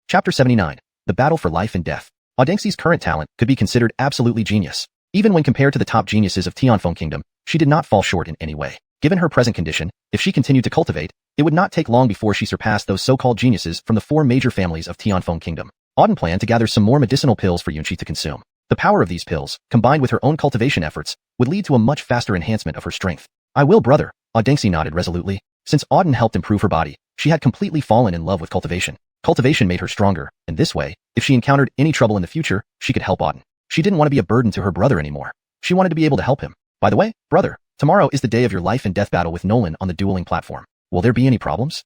Chapter 79. The Battle for Life and Death. Audenxi's current talent could be considered absolutely genius. Even when compared to the top geniuses of Tianfeng Kingdom, she did not fall short in any way. Given her present condition, if she continued to cultivate, it would not take long before she surpassed those so-called geniuses from the 4 major families of Tianfeng Kingdom. Auden planned to gather some more medicinal pills for Yunshi to consume. The power of these pills, combined with her own cultivation efforts, would lead to a much faster enhancement of her strength. I will, brother, Audenxi nodded resolutely. Since Auden helped improve her body, she had completely fallen in love with cultivation. Cultivation made her stronger, and this way, if she encountered any trouble in the future, she could help Auden. She didn't want to be a burden to her brother anymore. She wanted to be able to help him. By the way, brother, tomorrow is the day of your life and death battle with Nolan on the dueling platform. Will there be any problems?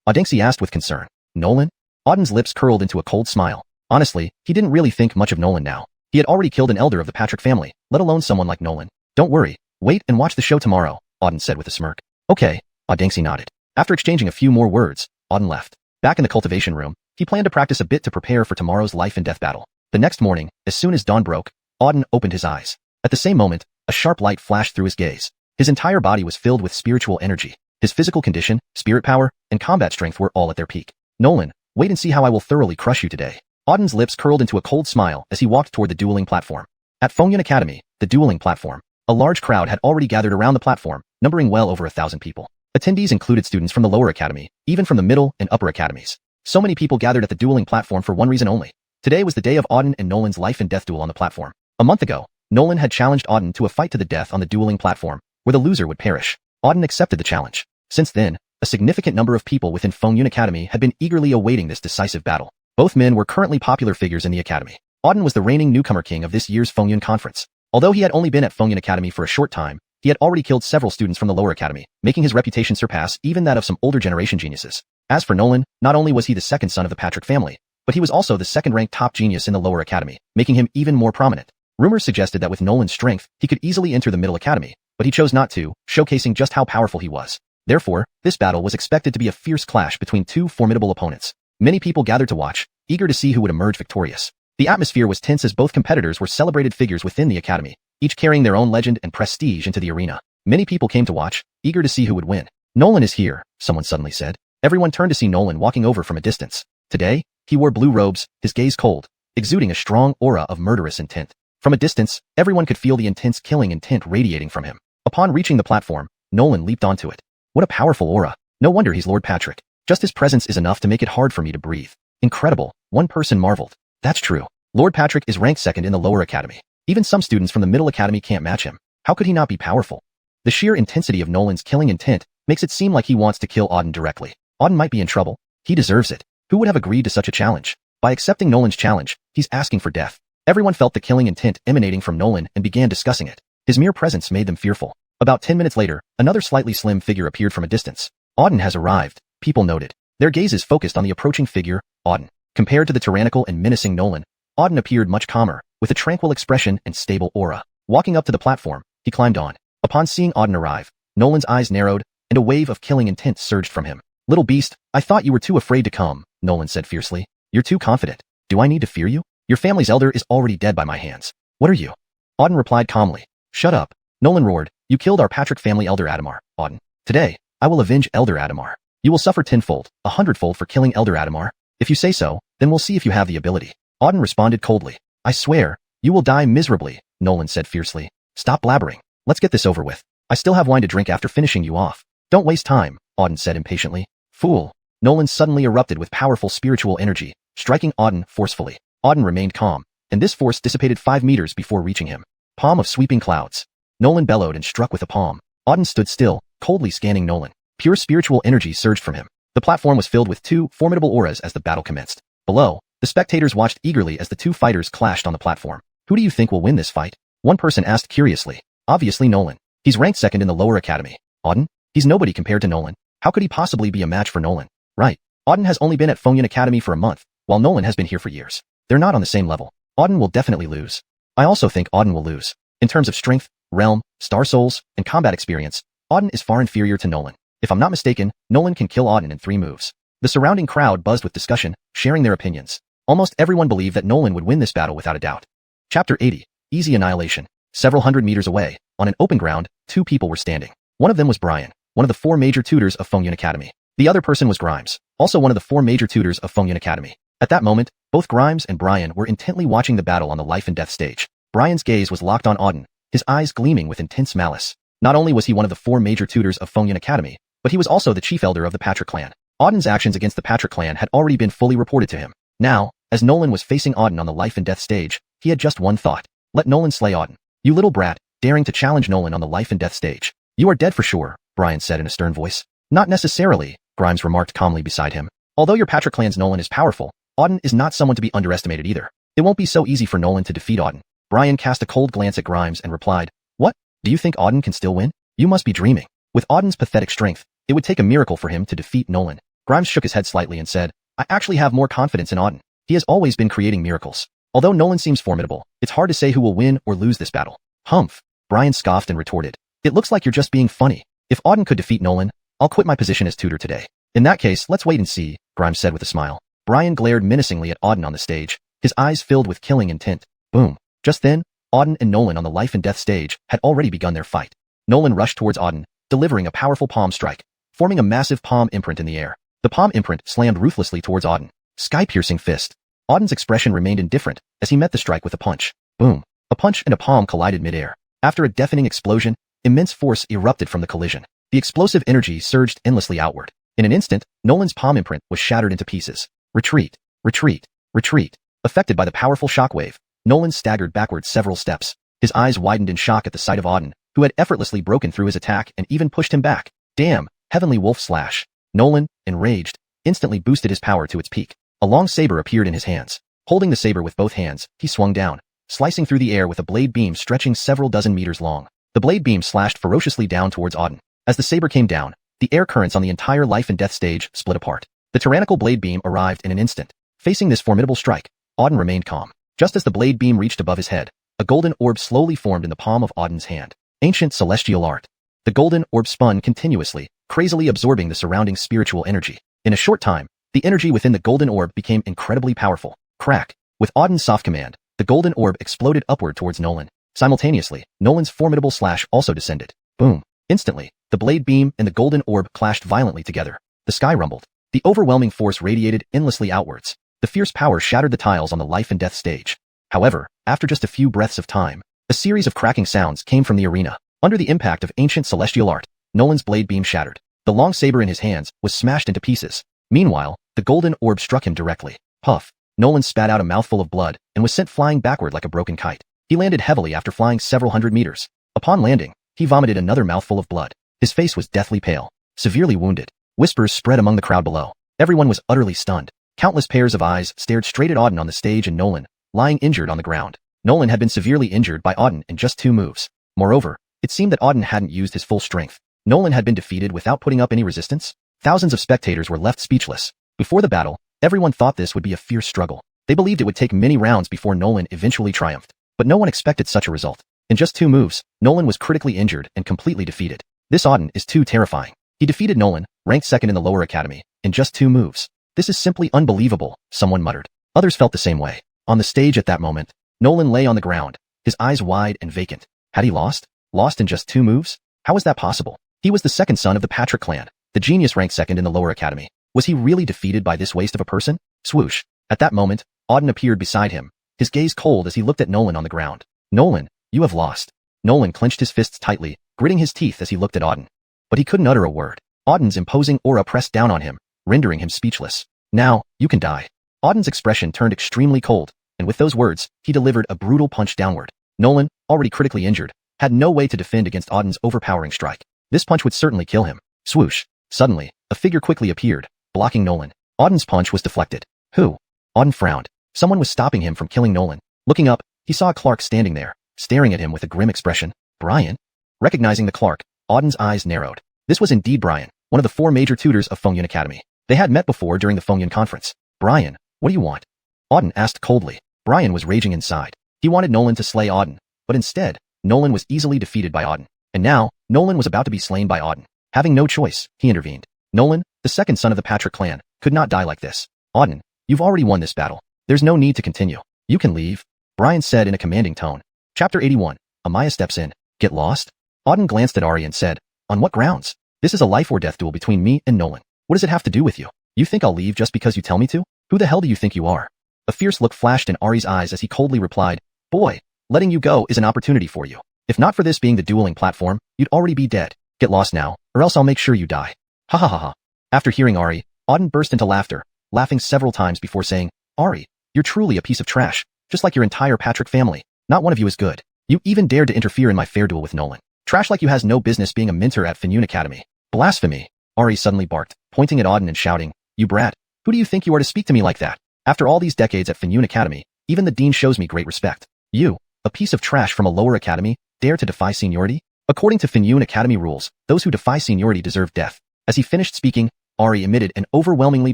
Audenxi asked with concern. Nolan? Auden's lips curled into a cold smile. Honestly, he didn't really think much of Nolan now. He had already killed an elder of the Patrick family, let alone someone like Nolan. Don't worry, wait and watch the show tomorrow, Auden said with a smirk. Okay, Audenxi nodded. After exchanging a few more words, Auden left. Back in the cultivation room, he planned to practice a bit to prepare for tomorrow's life and death battle. The next morning, as soon as dawn broke, Auden opened his eyes. At the same moment, a sharp light flashed through his gaze. His entire body was filled with spiritual energy. His physical condition, spirit power, and combat strength were all at their peak. Nolan, wait and see how I will thoroughly crush you today. Auden's lips curled into a cold smile as he walked toward the dueling platform. At Fengyun Academy, the dueling platform, a large crowd had already gathered around the platform, numbering well over 1,000 people. Attendees included students from the lower academy, even from the middle and upper academies. So many people gathered at the dueling platform for one reason only. Today was the day of Auden and Nolan's life and death duel on the platform. A month ago, Nolan had challenged Auden to a fight to the death on the dueling platform, where the loser would perish. Auden accepted the challenge. Since then, a significant number of people within Fengyun Academy had been eagerly awaiting this decisive battle. Both men were currently popular figures in the academy. Auden was the reigning newcomer king of this year's Fengyun conference. Although he had only been at Fengyun Academy for a short time, he had already killed several students from the lower academy, making his reputation surpass even that of some older generation geniuses. As for Nolan, not only was he the second son of the Patrick family, but he was also the second-ranked top genius in the lower academy, making him even more prominent. Rumors suggested that with Nolan's strength, he could easily enter the middle academy, but he chose not to, showcasing just how powerful he was. Therefore, this battle was expected to be a fierce clash between 2 formidable opponents. Many people gathered to watch, eager to see who would emerge victorious. The atmosphere was tense as both competitors were celebrated figures within the academy, each carrying their own legend and prestige into the arena. Many people came to watch, eager to see who would win. Nolan is here, someone suddenly said. Everyone turned to see Nolan walking over from a distance. Today, he wore blue robes, his gaze cold, exuding a strong aura of murderous intent. From a distance, everyone could feel the intense killing intent radiating from him. Upon reaching the platform, Nolan leaped onto it. What a powerful aura. No wonder he's Lord Patrick. Just his presence is enough to make it hard for me to breathe. Incredible, one person marveled. That's true. Lord Patrick is ranked second in the lower academy. Even some students from the middle academy can't match him. How could he not be powerful? The sheer intensity of Nolan's killing intent makes it seem like he wants to kill Auden directly. Auden might be in trouble. He deserves it. Who would have agreed to such a challenge? By accepting Nolan's challenge, he's asking for death. Everyone felt the killing intent emanating from Nolan and began discussing it. His mere presence made them fearful. About 10 minutes later, another slightly slim figure appeared from a distance. Auden has arrived, people noted. Their gazes focused on the approaching figure, Auden. Compared to the tyrannical and menacing Nolan, Auden appeared much calmer, with a tranquil expression and stable aura. Walking up to the platform, he climbed on. Upon seeing Auden arrive, Nolan's eyes narrowed, and a wave of killing intent surged from him. Little beast, I thought you were too afraid to come, Nolan said fiercely. You're too confident. Do I need to fear you? Your family's elder is already dead by my hands. What are you? Auden replied calmly. Shut up. Nolan roared. You killed our Patrick family elder Adamar, Auden. Today, I will avenge Elder Adamar. You will suffer 10-fold, 100-fold for killing Elder Adamar. If you say so, then we'll see if you have the ability. Auden responded coldly. I swear, you will die miserably, Nolan said fiercely. Stop blabbering. Let's get this over with. I still have wine to drink after finishing you off. Don't waste time, Auden said impatiently. Fool. Nolan suddenly erupted with powerful spiritual energy, striking Auden forcefully. Auden remained calm, and this force dissipated 5 meters before reaching him. Palm of sweeping clouds. Nolan bellowed and struck with a palm. Auden stood still, coldly scanning Nolan. Pure spiritual energy surged from him. The platform was filled with 2 formidable auras as the battle commenced. Below, the spectators watched eagerly as the 2 fighters clashed on the platform. Who do you think will win this fight? One person asked curiously. Obviously Nolan. He's ranked second in the lower academy. Auden? He's nobody compared to Nolan. How could he possibly be a match for Nolan? Right. Auden has only been at Xuanhuan Academy for a month, while Nolan has been here for years. They're not on the same level. Auden will definitely lose. I also think Auden will lose. In terms of strength, realm, star souls, and combat experience, Auden is far inferior to Nolan. If I'm not mistaken, Nolan can kill Auden in 3 moves. The surrounding crowd buzzed with discussion, sharing their opinions. Almost everyone believed that Nolan would win this battle without a doubt. Chapter 80. Easy Annihilation. Several hundred meters away, on an open ground, 2 people were standing. One of them was Brian, one of the 4 major tutors of Xuanhuan Academy. The other person was Grimes, also one of the 4 major tutors of Xuanhuan Academy. At that moment, both Grimes and Brian were intently watching the battle on the life and death stage. Brian's gaze was locked on Auden, his eyes gleaming with intense malice. Not only was he one of the 4 major tutors of Xuanhuan Academy, but he was also the chief elder of the Patrick clan. Auden's actions against the Patrick clan had already been fully reported to him. Now, as Nolan was facing Auden on the life and death stage, he had just one thought. Let Nolan slay Auden. You little brat, daring to challenge Nolan on the life and death stage. You are dead for sure, Brian said in a stern voice. Not necessarily, Grimes remarked calmly beside him. Although your Patrick clan's Nolan is powerful, Auden is not someone to be underestimated either. It won't be so easy for Nolan to defeat Auden. Brian cast a cold glance at Grimes and replied, What? Do you think Auden can still win? You must be dreaming. With Auden's pathetic strength, it would take a miracle for him to defeat Nolan. Grimes shook his head slightly and said, I actually have more confidence in Auden. He has always been creating miracles. Although Nolan seems formidable, it's hard to say who will win or lose this battle. Humph. Brian scoffed and retorted. It looks like you're just being funny. If Auden could defeat Nolan, I'll quit my position as tutor today. In that case, let's wait and see, Grimes said with a smile. Brian glared menacingly at Auden on the stage, his eyes filled with killing intent. Boom. Just then, Auden and Nolan on the life and death stage had already begun their fight. Nolan rushed towards Auden, delivering a powerful palm strike, forming a massive palm imprint in the air. The palm imprint slammed ruthlessly towards Auden. Sky-piercing fist. Auden's expression remained indifferent as he met the strike with a punch. Boom. A punch and a palm collided midair. After a deafening explosion, immense force erupted from the collision. The explosive energy surged endlessly outward. In an instant, Nolan's palm imprint was shattered into pieces. Retreat. Retreat. Retreat. Affected by the powerful shockwave, Nolan staggered backward several steps. His eyes widened in shock at the sight of Auden, who had effortlessly broken through his attack and even pushed him back. Damn, heavenly wolf slash. Nolan, enraged, instantly boosted his power to its peak. A long saber appeared in his hands. Holding the saber with both hands, he swung down, slicing through the air with a blade beam stretching several dozen meters long. The blade beam slashed ferociously down towards Auden. As the saber came down, the air currents on the entire life and death stage split apart. The tyrannical blade beam arrived in an instant. Facing this formidable strike, Auden remained calm. Just as the blade beam reached above his head, a golden orb slowly formed in the palm of Auden's hand. Ancient celestial art. The golden orb spun continuously, crazily absorbing the surrounding spiritual energy. In a short time, the energy within the golden orb became incredibly powerful. Crack. With Auden's soft command, the golden orb exploded upward towards Nolan. Simultaneously, Nolan's formidable slash also descended. Boom. Instantly, the blade beam and the golden orb clashed violently together. The sky rumbled. The overwhelming force radiated endlessly outwards. The fierce power shattered the tiles on the life and death stage. However, after just a few breaths of time, a series of cracking sounds came from the arena. Under the impact of ancient celestial art, Nolan's blade beam shattered. The long saber in his hands was smashed into pieces. Meanwhile, the golden orb struck him directly. Puff. Nolan spat out a mouthful of blood and was sent flying backward like a broken kite. He landed heavily after flying several hundred meters. Upon landing, he vomited another mouthful of blood. His face was deathly pale, severely wounded. Whispers spread among the crowd below. Everyone was utterly stunned. Countless pairs of eyes stared straight at Auden on the stage and Nolan, lying injured on the ground. Nolan had been severely injured by Auden in just 2 moves. Moreover, it seemed that Auden hadn't used his full strength. Nolan had been defeated without putting up any resistance. Thousands of spectators were left speechless. Before the battle, everyone thought this would be a fierce struggle. They believed it would take many rounds before Nolan eventually triumphed. But no one expected such a result. In just 2 moves, Nolan was critically injured and completely defeated. This Auden is too terrifying. He defeated Nolan, ranked second in the lower academy, in just 2 moves. This is simply unbelievable, someone muttered. Others felt the same way. On the stage at that moment, Nolan lay on the ground, his eyes wide and vacant. Had he lost? Lost in just 2 moves? How was that possible? He was the second son of the Patrick clan, the genius ranked second in the lower academy. Was he really defeated by this waste of a person? Swoosh. At that moment, Auden appeared beside him, his gaze cold as he looked at Nolan on the ground. Nolan, you have lost. Nolan clenched his fists tightly, gritting his teeth as he looked at Auden. But he couldn't utter a word. Auden's imposing aura pressed down on him, rendering him speechless. Now, you can die. Auden's expression turned extremely cold, and with those words, he delivered a brutal punch downward. Nolan, already critically injured, had no way to defend against Auden's overpowering strike. This punch would certainly kill him. Swoosh. Suddenly, a figure quickly appeared, blocking Nolan. Auden's punch was deflected. Who? Auden frowned. Someone was stopping him from killing Nolan. Looking up, he saw Clark standing there, staring at him with a grim expression. Brian? Recognizing the Clark, Auden's eyes narrowed. This was indeed Brian, one of the 4 major tutors of Fengyun Academy. They had met before during the Fengyun conference. Brian, what do you want? Auden asked coldly. Brian was raging inside. He wanted Nolan to slay Auden, but instead, Nolan was easily defeated by Auden. And now, Nolan was about to be slain by Auden. Having no choice, he intervened. Nolan, the second son of the Patrick clan, could not die like this. Auden, you've already won this battle. There's no need to continue. You can leave, Brian said in a commanding tone. Chapter 81. Amaya steps in. Get lost? Auden glanced at Ari and said, on what grounds? This is a life or death duel between me and Nolan. What does it have to do with you? You think I'll leave just because you tell me to? Who the hell do you think you are? A fierce look flashed in Ari's eyes as he coldly replied, boy, letting you go is an opportunity for you. If not for this being the dueling platform, you'd already be dead. Get lost now, or else I'll make sure you die. Ha ha ha ha. After hearing Ari, Auden burst into laughter, laughing several times before saying, Ari, you're truly a piece of trash, just like your entire Patrick family. Not one of you is good. You even dared to interfere in my fair duel with Nolan. Trash like you has no business being a mentor at Fengyun Academy. Blasphemy. Ari suddenly barked, pointing at Auden and shouting, you brat. Who do you think you are to speak to me like that? After all these decades at Fengyun Academy, even the dean shows me great respect. You, a piece of trash from a lower academy, dare to defy seniority? According to Fengyun Academy rules, those who defy seniority deserve death. As he finished speaking, Ari emitted an overwhelmingly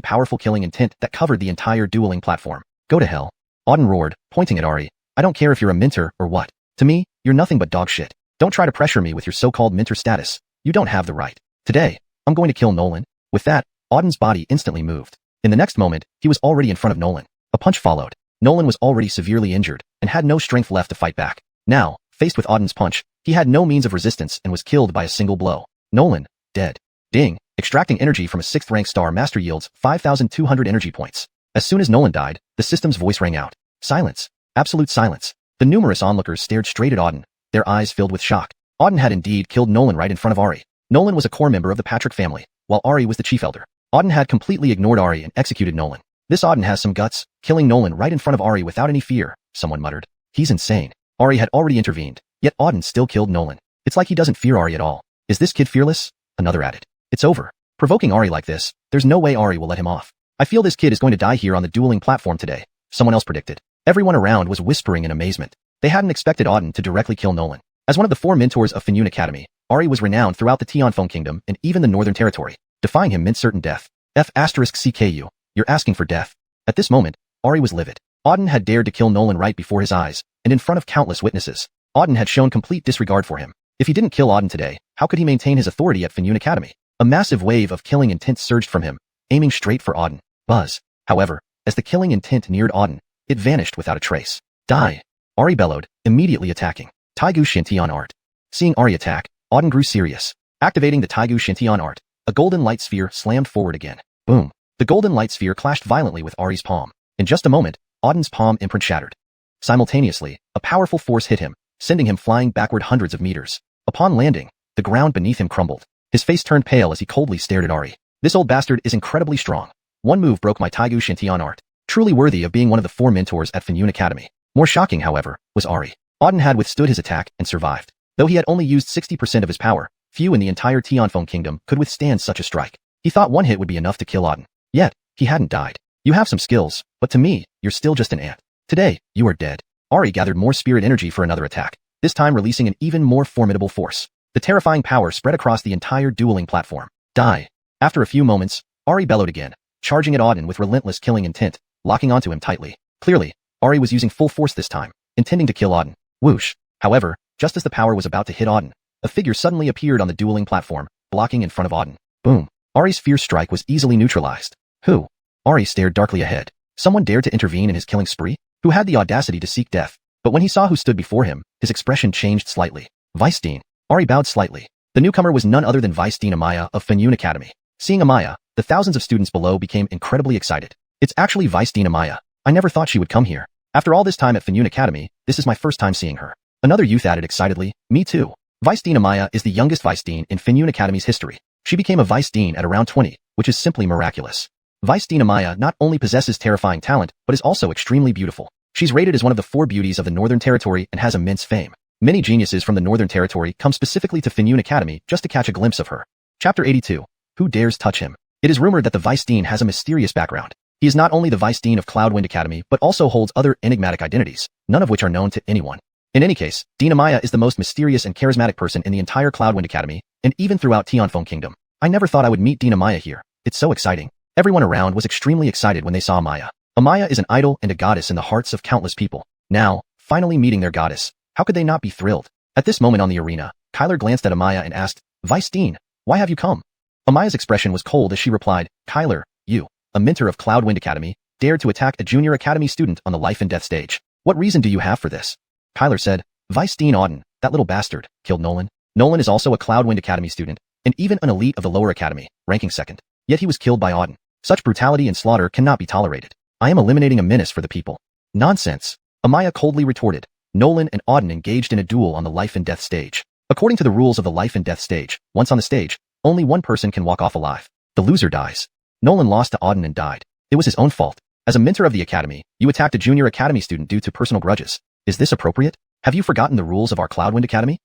powerful killing intent that covered the entire dueling platform. Go to hell. Auden roared, pointing at Ari. I don't care if you're a mentor or what. To me, you're nothing but dog shit. Don't try to pressure me with your so-called mentor status. You don't have the right. Today, I'm going to kill Nolan. With that, Auden's body instantly moved. In the next moment, he was already in front of Nolan. A punch followed. Nolan was already severely injured and had no strength left to fight back. Now, faced with Auden's punch, he had no means of resistance and was killed by a single blow. Nolan, dead. Ding, extracting energy from a 6th rank star master yields 5,200 energy points. As soon as Nolan died, the system's voice rang out. Silence. Absolute silence. The numerous onlookers stared straight at Auden, their eyes filled with shock. Auden had indeed killed Nolan right in front of Ari. Nolan was a core member of the Patrick family, while Ari was the chief elder. Auden had completely ignored Ari and executed Nolan. This Auden has some guts, killing Nolan right in front of Ari without any fear, someone muttered. He's insane. Ari had already intervened, yet Auden still killed Nolan. It's like he doesn't fear Ari at all. Is this kid fearless? Another added. It's over. Provoking Ari like this, there's no way Ari will let him off. I feel this kid is going to die here on the dueling platform today, someone else predicted. Everyone around was whispering in amazement. They hadn't expected Auden to directly kill Nolan. As one of the 4 mentors of Fengyun Academy, Ari was renowned throughout the Tianfeng Kingdom and even the Northern Territory. Defying him meant certain death. F***CKU, you're asking for death. At this moment, Ari was livid. Auden had dared to kill Nolan right before his eyes, and in front of countless witnesses. Auden had shown complete disregard for him. If he didn't kill Auden today, how could he maintain his authority at Fengyun Academy? A massive wave of killing intent surged from him, aiming straight for Auden. Buzz. However, as the killing intent neared Auden, it vanished without a trace. Die! Ari bellowed, immediately attacking. Taigu Shintian art. Seeing Ari attack, Auden grew serious. Activating the Taigu Shintian art, a golden light sphere slammed forward again. Boom. The golden light sphere clashed violently with Ari's palm. In just a moment, Auden's palm imprint shattered. Simultaneously, a powerful force hit him, sending him flying backward hundreds of meters. Upon landing, the ground beneath him crumbled. His face turned pale as he coldly stared at Ari. This old bastard is incredibly strong. One move broke my Taigu Shintian art. truly worthy of being one of the 4 mentors at Fenyun Academy. More shocking, however, was Ari. Auden had withstood his attack and survived. Though he had only used 60% of his power, few in the entire Tianfeng kingdom could withstand such a strike. He thought one hit would be enough to kill Auden. Yet, he hadn't died. You have some skills, but to me, you're still just an ant. Today, you are dead. Ari gathered more spirit energy for another attack, this time releasing an even more formidable force. The terrifying power spread across the entire dueling platform. Die. After a few moments, Ari bellowed again, charging at Auden with relentless killing intent, locking onto him tightly. Clearly, Ari was using full force this time, intending to kill Auden. Whoosh. However, just as the power was about to hit Auden, a figure suddenly appeared on the dueling platform, blocking in front of Auden. Boom. Ari's fierce strike was easily neutralized. Who? Ari stared darkly ahead. Someone dared to intervene in his killing spree? Who had the audacity to seek death? But when he saw who stood before him, his expression changed slightly. Weisstein. Ari bowed slightly. The newcomer was none other than Weisstein Amaya of Fenyun Academy. Seeing Amaya, the thousands of students below became incredibly excited. It's actually Weisstein Amaya. I never thought she would come here. After all this time at Fenyun Academy, this is my first time seeing her. Another youth added excitedly, me too. Weisstein Amaya is the youngest Weisstein in Fenyun Academy's history. She became a Weisstein at around 20, which is simply miraculous. Weisstein Amaya not only possesses terrifying talent, but is also extremely beautiful. She's rated as one of the 4 beauties of the Northern Territory and has immense fame. Many geniuses from the Northern Territory come specifically to Fenyun Academy just to catch a glimpse of her. Chapter 82. Who dares touch him? It is rumored that the Weisstein has a mysterious background. He is not only the Weisstein of Cloudwind Academy, but also holds other enigmatic identities, none of which are known to anyone. In any case, Dean Amaya is the most mysterious and charismatic person in the entire Cloudwind Academy, and even throughout Tianfeng Kingdom. I never thought I would meet Dean Amaya here. It's so exciting. Everyone around was extremely excited when they saw Amaya. Amaya is an idol and a goddess in the hearts of countless people. Now, finally meeting their goddess, how could they not be thrilled? At this moment on the arena, Kyler glanced at Amaya and asked, Weisstein, why have you come? Amaya's expression was cold as she replied, Kyler, you, a mentor of Cloudwind Academy, dared to attack a junior academy student on the life and death stage. What reason do you have for this? Kyler said, Weisstein Auden, that little bastard, killed Nolan. Nolan is also a Cloudwind Academy student, and even an elite of the lower academy, ranking 2nd. Yet he was killed by Auden. Such brutality and slaughter cannot be tolerated. I am eliminating a menace for the people. Nonsense. Amaya coldly retorted. Nolan and Auden engaged in a duel on the life and death stage. According to the rules of the life and death stage, once on the stage, only one person can walk off alive. The loser dies. Nolan lost to Auden and died. It was his own fault. As a mentor of the academy, you attacked a junior academy student due to personal grudges. Is this appropriate? Have you forgotten the rules of our Cloudwind Academy?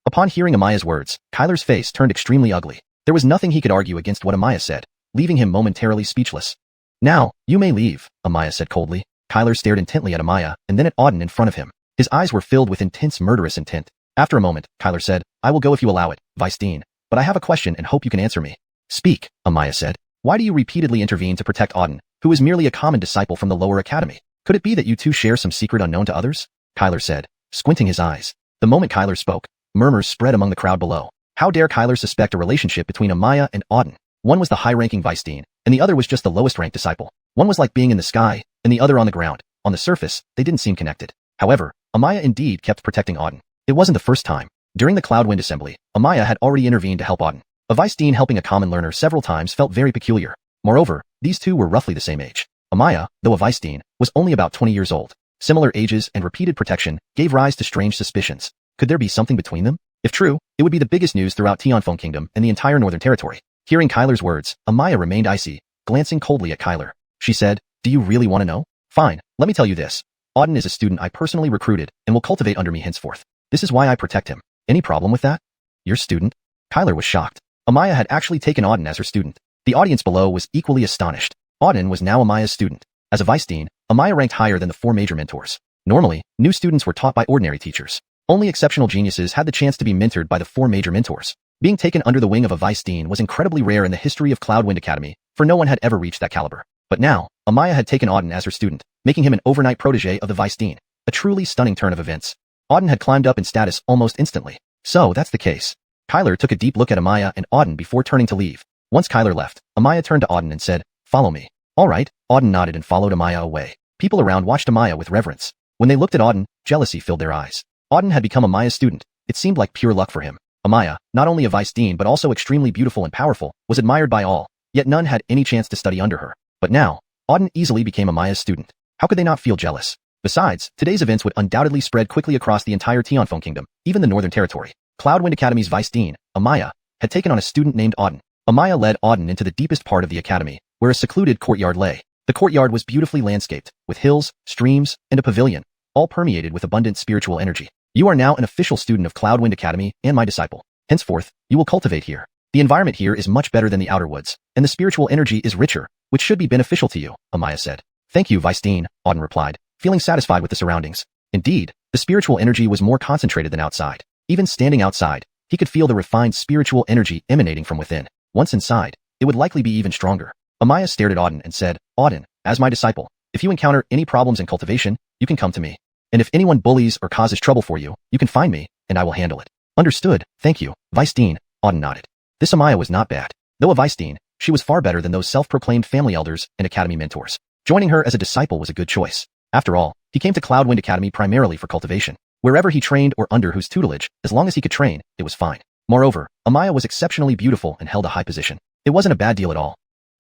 Upon hearing Amaya's words, Kyler's face turned extremely ugly. There was nothing he could argue against what Amaya said, leaving him momentarily speechless. Now, you may leave, Amaya said coldly. Kyler stared intently at Amaya and then at Auden in front of him. His eyes were filled with intense murderous intent. After a moment, Kyler said, I will go if you allow it, Weisstein, but I have a question and hope you can answer me. Speak, Amaya said. Why do you repeatedly intervene to protect Auden, who is merely a common disciple from the lower academy? Could it be that you two share some secret unknown to others? Kyler said, squinting his eyes. The moment Kyler spoke, murmurs spread among the crowd below. How dare Kyler suspect a relationship between Amaya and Auden? One was the high-ranking Weisstein, and the other was just the lowest-ranked disciple. One was like being in the sky, and the other on the ground. On the surface, they didn't seem connected. However, Amaya indeed kept protecting Auden. It wasn't the first time. During the Cloudwind Assembly, Amaya had already intervened to help Auden. A Weisstein helping a common learner several times felt very peculiar. Moreover, these two were roughly the same age. Amaya, though a Weisstein, was only about 20 years old. Similar ages and repeated protection gave rise to strange suspicions. Could there be something between them? If true, it would be the biggest news throughout Tianfeng Kingdom and the entire Northern Territory. Hearing Kyler's words, Amaya remained icy, glancing coldly at Kyler. She said, do you really want to know? Fine, let me tell you this. Auden is a student I personally recruited and will cultivate under me henceforth. This is why I protect him. Any problem with that? Your student? Kyler was shocked. Amaya had actually taken Auden as her student. The audience below was equally astonished. Auden was now Amaya's student. As a Weisstein, Amaya ranked higher than the 4 major mentors. Normally, new students were taught by ordinary teachers. Only exceptional geniuses had the chance to be mentored by the 4 major mentors. Being taken under the wing of a Weisstein was incredibly rare in the history of Cloudwind Academy, for no one had ever reached that caliber. But now, Amaya had taken Auden as her student, making him an overnight protege of the Weisstein. A truly stunning turn of events. Auden had climbed up in status almost instantly. So that's the case. Kyler took a deep look at Amaya and Auden before turning to leave. Once Kyler left, Amaya turned to Auden and said, follow me. All right, Auden nodded and followed Amaya away. People around watched Amaya with reverence. When they looked at Auden, jealousy filled their eyes. Auden had become Amaya's student. It seemed like pure luck for him. Amaya, not only a Weisstein but also extremely beautiful and powerful, was admired by all, yet none had any chance to study under her. But now, Auden easily became Amaya's student. How could they not feel jealous? Besides, today's events would undoubtedly spread quickly across the entire Tianfeng Kingdom, even the Northern Territory. Cloudwind Academy's Weisstein, Amaya, had taken on a student named Auden. Amaya led Auden into the deepest part of the academy, where a secluded courtyard lay. The courtyard was beautifully landscaped, with hills, streams, and a pavilion, all permeated with abundant spiritual energy. You are now an official student of Cloudwind Academy and my disciple. Henceforth, you will cultivate here. The environment here is much better than the outer woods, and the spiritual energy is richer, which should be beneficial to you, Amaya said. Thank you, Vice Dean, Auden replied, feeling satisfied with the surroundings. Indeed, the spiritual energy was more concentrated than outside. Even standing outside, he could feel the refined spiritual energy emanating from within. Once inside, it would likely be even stronger. Amaya stared at Auden and said, Auden, as my disciple, if you encounter any problems in cultivation, you can come to me. And if anyone bullies or causes trouble for you, you can find me, and I will handle it. Understood, thank you, Vice Dean, Auden nodded. This Amaya was not bad. Though a Vice Dean, she was far better than those self-proclaimed family elders and academy mentors. Joining her as a disciple was a good choice. After all, he came to Cloudwind Academy primarily for cultivation. Wherever he trained or under whose tutelage, as long as he could train, it was fine. Moreover, Amaya was exceptionally beautiful and held a high position. It wasn't a bad deal at all.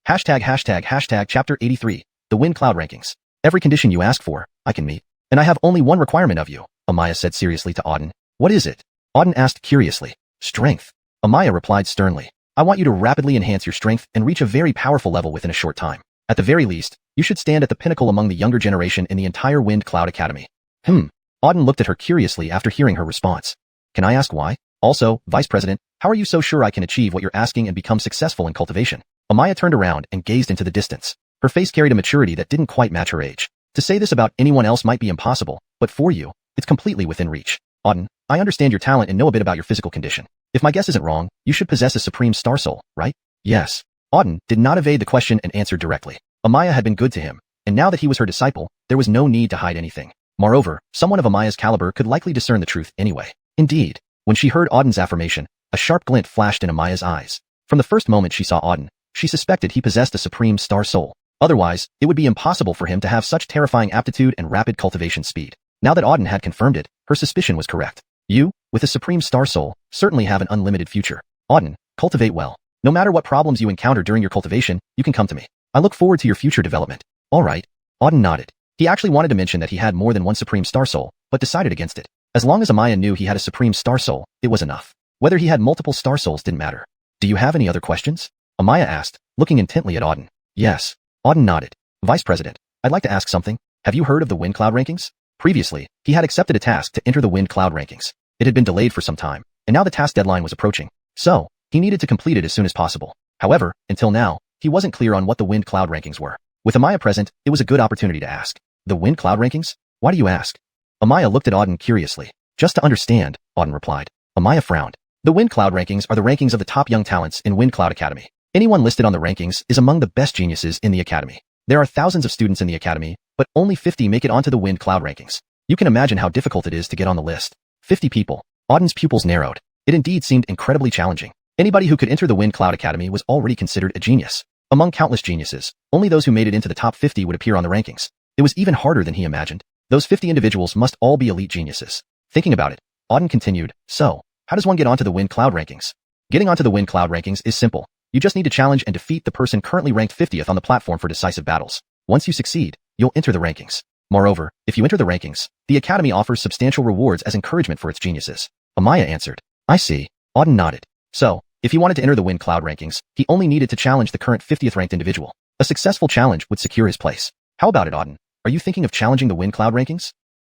Hashtag chapter 83, the Wind Cloud Rankings. Every condition you ask for, I can meet. And I have only one requirement of you, Amaya said seriously to Auden. What is it? Auden asked curiously. Strength. Amaya replied sternly. I want you to rapidly enhance your strength and reach a very powerful level within a short time. At the very least, you should stand at the pinnacle among the younger generation in the entire Wind Cloud Academy. Auden looked at her curiously after hearing her response. Can I ask why? Also, Vice President, how are you so sure I can achieve what you're asking and become successful in cultivation? Amaya turned around and gazed into the distance. Her face carried a maturity that didn't quite match her age. To say this about anyone else might be impossible, but for you, it's completely within reach. Auden, I understand your talent and know a bit about your physical condition. If my guess isn't wrong, you should possess a Supreme Star Soul, right? Yes. Auden did not evade the question and answered directly. Amaya had been good to him, and now that he was her disciple, there was no need to hide anything. Moreover, someone of Amaya's caliber could likely discern the truth anyway. Indeed, when she heard Auden's affirmation, a sharp glint flashed in Amaya's eyes. From the first moment she saw Auden, she suspected he possessed a Supreme Star Soul. Otherwise, it would be impossible for him to have such terrifying aptitude and rapid cultivation speed. Now that Auden had confirmed it, her suspicion was correct. You, with a Supreme Star Soul, certainly have an unlimited future. Auden, cultivate well. No matter what problems you encounter during your cultivation, you can come to me. I look forward to your future development. All right. Auden nodded. He actually wanted to mention that he had more than one Supreme Star Soul, but decided against it. As long as Amaya knew he had a Supreme Star Soul, it was enough. Whether he had multiple Star Souls didn't matter. Do you have any other questions? Amaya asked, looking intently at Auden. Yes. Auden nodded. Vice President, I'd like to ask something. Have you heard of the Wind Cloud Rankings? Previously, he had accepted a task to enter the Wind Cloud Rankings. It had been delayed for some time, and now the task deadline was approaching. So, he needed to complete it as soon as possible. However, until now, he wasn't clear on what the Wind Cloud Rankings were. With Amaya present, it was a good opportunity to ask. The Wind Cloud Rankings? Why do you ask? Amaya looked at Auden curiously. Just to understand, Auden replied. Amaya frowned. The Wind Cloud Rankings are the rankings of the top young talents in Wind Cloud Academy. Anyone listed on the rankings is among the best geniuses in the academy. There are thousands of students in the academy, but only 50 make it onto the Wind Cloud Rankings. You can imagine how difficult it is to get on the list. 50 people. Auden's pupils narrowed. It indeed seemed incredibly challenging. Anybody who could enter the Wind Cloud Academy was already considered a genius. Among countless geniuses, only those who made it into the top 50 would appear on the rankings. It was even harder than he imagined. Those 50 individuals must all be elite geniuses. Thinking about it, Auden continued, so, how does one get onto the Wind Cloud Rankings? Getting onto the Wind Cloud Rankings is simple. You just need to challenge and defeat the person currently ranked 50th on the platform for decisive battles. Once you succeed, you'll enter the rankings. Moreover, if you enter the rankings, the Academy offers substantial rewards as encouragement for its geniuses. Amaya answered. I see. Auden nodded. So, if he wanted to enter the Wind Cloud Rankings, he only needed to challenge the current 50th ranked individual. A successful challenge would secure his place. How about it, Auden? Are you thinking of challenging the Wind Cloud Rankings?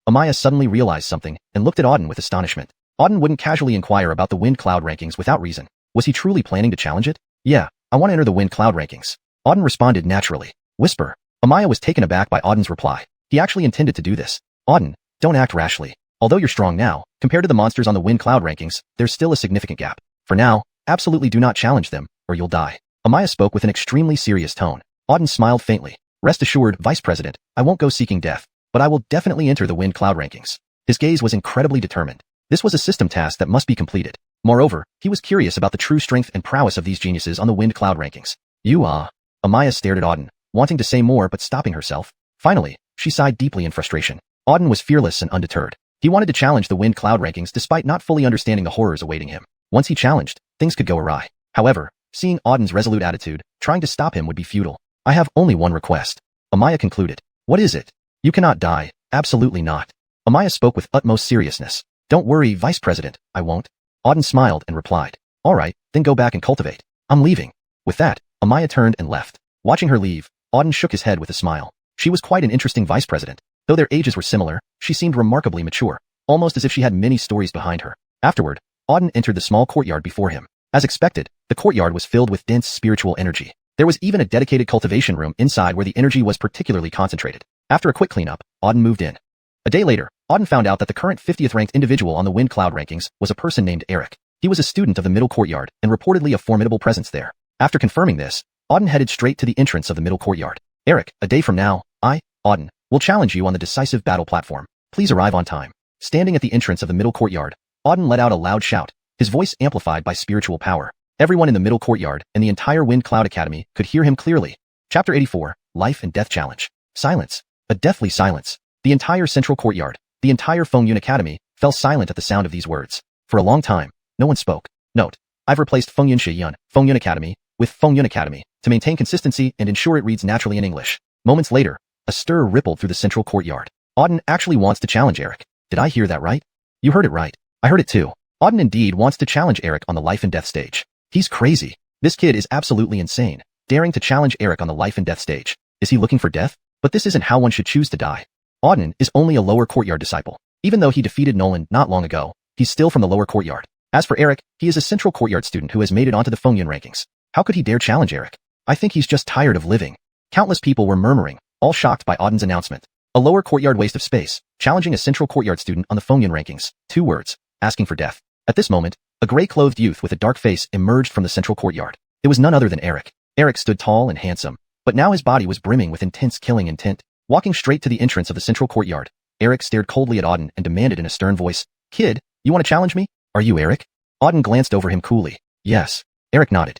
Amaya suddenly realized something and looked at Auden with astonishment. Auden wouldn't casually inquire about the Wind Cloud Rankings without reason. Was he truly planning to challenge it? Yeah, I want to enter the Wind Cloud Rankings. Auden responded naturally. Whisper. Amaya was taken aback by Auden's reply. He actually intended to do this. Auden, don't act rashly. Although you're strong now, compared to the monsters on the Wind Cloud Rankings, there's still a significant gap. For now, absolutely do not challenge them, or you'll die. Amaya spoke with an extremely serious tone. Auden smiled faintly. Rest assured, Vice President, I won't go seeking death, but I will definitely enter the Wind Cloud Rankings. His gaze was incredibly determined. This was a system task that must be completed. Moreover, he was curious about the true strength and prowess of these geniuses on the Wind Cloud Rankings. Amaya stared at Auden, wanting to say more but stopping herself. Finally, she sighed deeply in frustration. Auden was fearless and undeterred. He wanted to challenge the Wind Cloud Rankings despite not fully understanding the horrors awaiting him. Once he challenged, things could go awry. However, seeing Auden's resolute attitude, trying to stop him would be futile. I have only one request. Amaya concluded. What is it? You cannot die. Absolutely not. Amaya spoke with utmost seriousness. Don't worry, Vice President, I won't. Auden smiled and replied. All right, then go back and cultivate. I'm leaving. With that, Amaya turned and left. Watching her leave, Auden shook his head with a smile. She was quite an interesting vice president. Though their ages were similar, she seemed remarkably mature, almost as if she had many stories behind her. Afterward, Auden entered the small courtyard before him. As expected, the courtyard was filled with dense spiritual energy. There was even a dedicated cultivation room inside where the energy was particularly concentrated. After a quick cleanup, Auden moved in. A day later, Auden found out that the current 50th ranked individual on the Wind Cloud rankings was a person named Eric. He was a student of the middle courtyard and reportedly a formidable presence there. After confirming this, Auden headed straight to the entrance of the middle courtyard. Eric, a day from now, Auden, will challenge you on the decisive battle platform. Please arrive on time. Standing at the entrance of the middle courtyard, Auden let out a loud shout, his voice amplified by spiritual power. Everyone in the middle courtyard and the entire Wind Cloud Academy could hear him clearly. Chapter 84, Life and Death Challenge. Silence. A deathly silence. The entire central courtyard, the entire Fengyun Academy, fell silent at the sound of these words. For a long time, no one spoke. Note: I've replaced Fengyun Xiuxian, Fengyun Academy, with Fengyun Academy, to maintain consistency and ensure it reads naturally in English. Moments later, a stir rippled through the central courtyard. Auden actually wants to challenge Eric. Did I hear that right? You heard it right. I heard it too. Auden indeed wants to challenge Eric on the life and death stage. He's crazy. This kid is absolutely insane, daring to challenge Eric on the life and death stage. Is he looking for death? But this isn't how one should choose to die. Auden is only a lower courtyard disciple. Even though he defeated Nolan not long ago, he's still from the lower courtyard. As for Eric, he is a central courtyard student who has made it onto the Fengyun rankings. How could he dare challenge Eric? I think he's just tired of living. Countless people were murmuring, all shocked by Auden's announcement. A lower courtyard waste of space, challenging a central courtyard student on the Fengyun rankings. 2 words, asking for death. At this moment, a gray-clothed youth with a dark face emerged from the central courtyard. It was none other than Eric. Eric stood tall and handsome, but now his body was brimming with intense killing intent. Walking straight to the entrance of the central courtyard, Eric stared coldly at Auden and demanded in a stern voice, "Kid, you want to challenge me? Are you Eric?" Auden glanced over him coolly. "Yes." Eric nodded.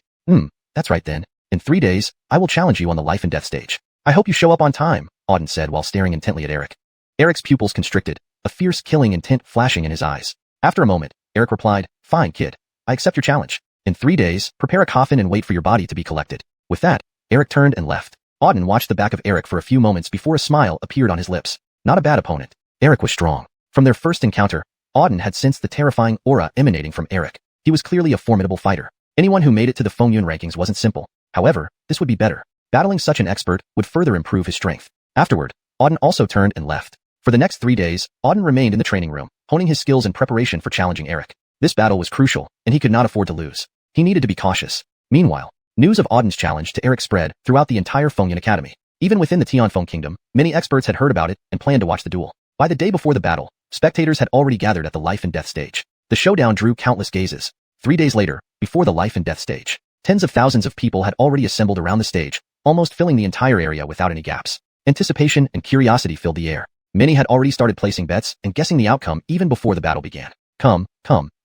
That's right then. In 3 days, I will challenge you on the life and death stage. I hope you show up on time," Auden said while staring intently at Eric. Eric's pupils constricted, a fierce killing intent flashing in his eyes. After a moment, Eric replied, "Fine, kid. I accept your challenge. In 3 days, prepare a coffin and wait for your body to be collected." With that, Eric turned and left. Auden watched the back of Eric for a few moments before a smile appeared on his lips. Not a bad opponent. Eric was strong. From their first encounter, Auden had sensed the terrifying aura emanating from Eric. He was clearly a formidable fighter. Anyone who made it to the Fengyun rankings wasn't simple. However, this would be better. Battling such an expert would further improve his strength. Afterward, Auden also turned and left. For the next 3 days, Auden remained in the training room, honing his skills in preparation for challenging Eric. This battle was crucial, and he could not afford to lose. He needed to be cautious. Meanwhile, news of Auden's challenge to Eric spread throughout the entire Fengyun Academy. Even within the Tianfeng Kingdom, many experts had heard about it and planned to watch the duel. By the day before the battle, spectators had already gathered at the life and death stage. The showdown drew countless gazes. 3 days later, before the life and death stage, tens of thousands of people had already assembled around the stage, almost filling the entire area without any gaps. Anticipation and curiosity filled the air. Many had already started placing bets and guessing the outcome even before the battle began. Come,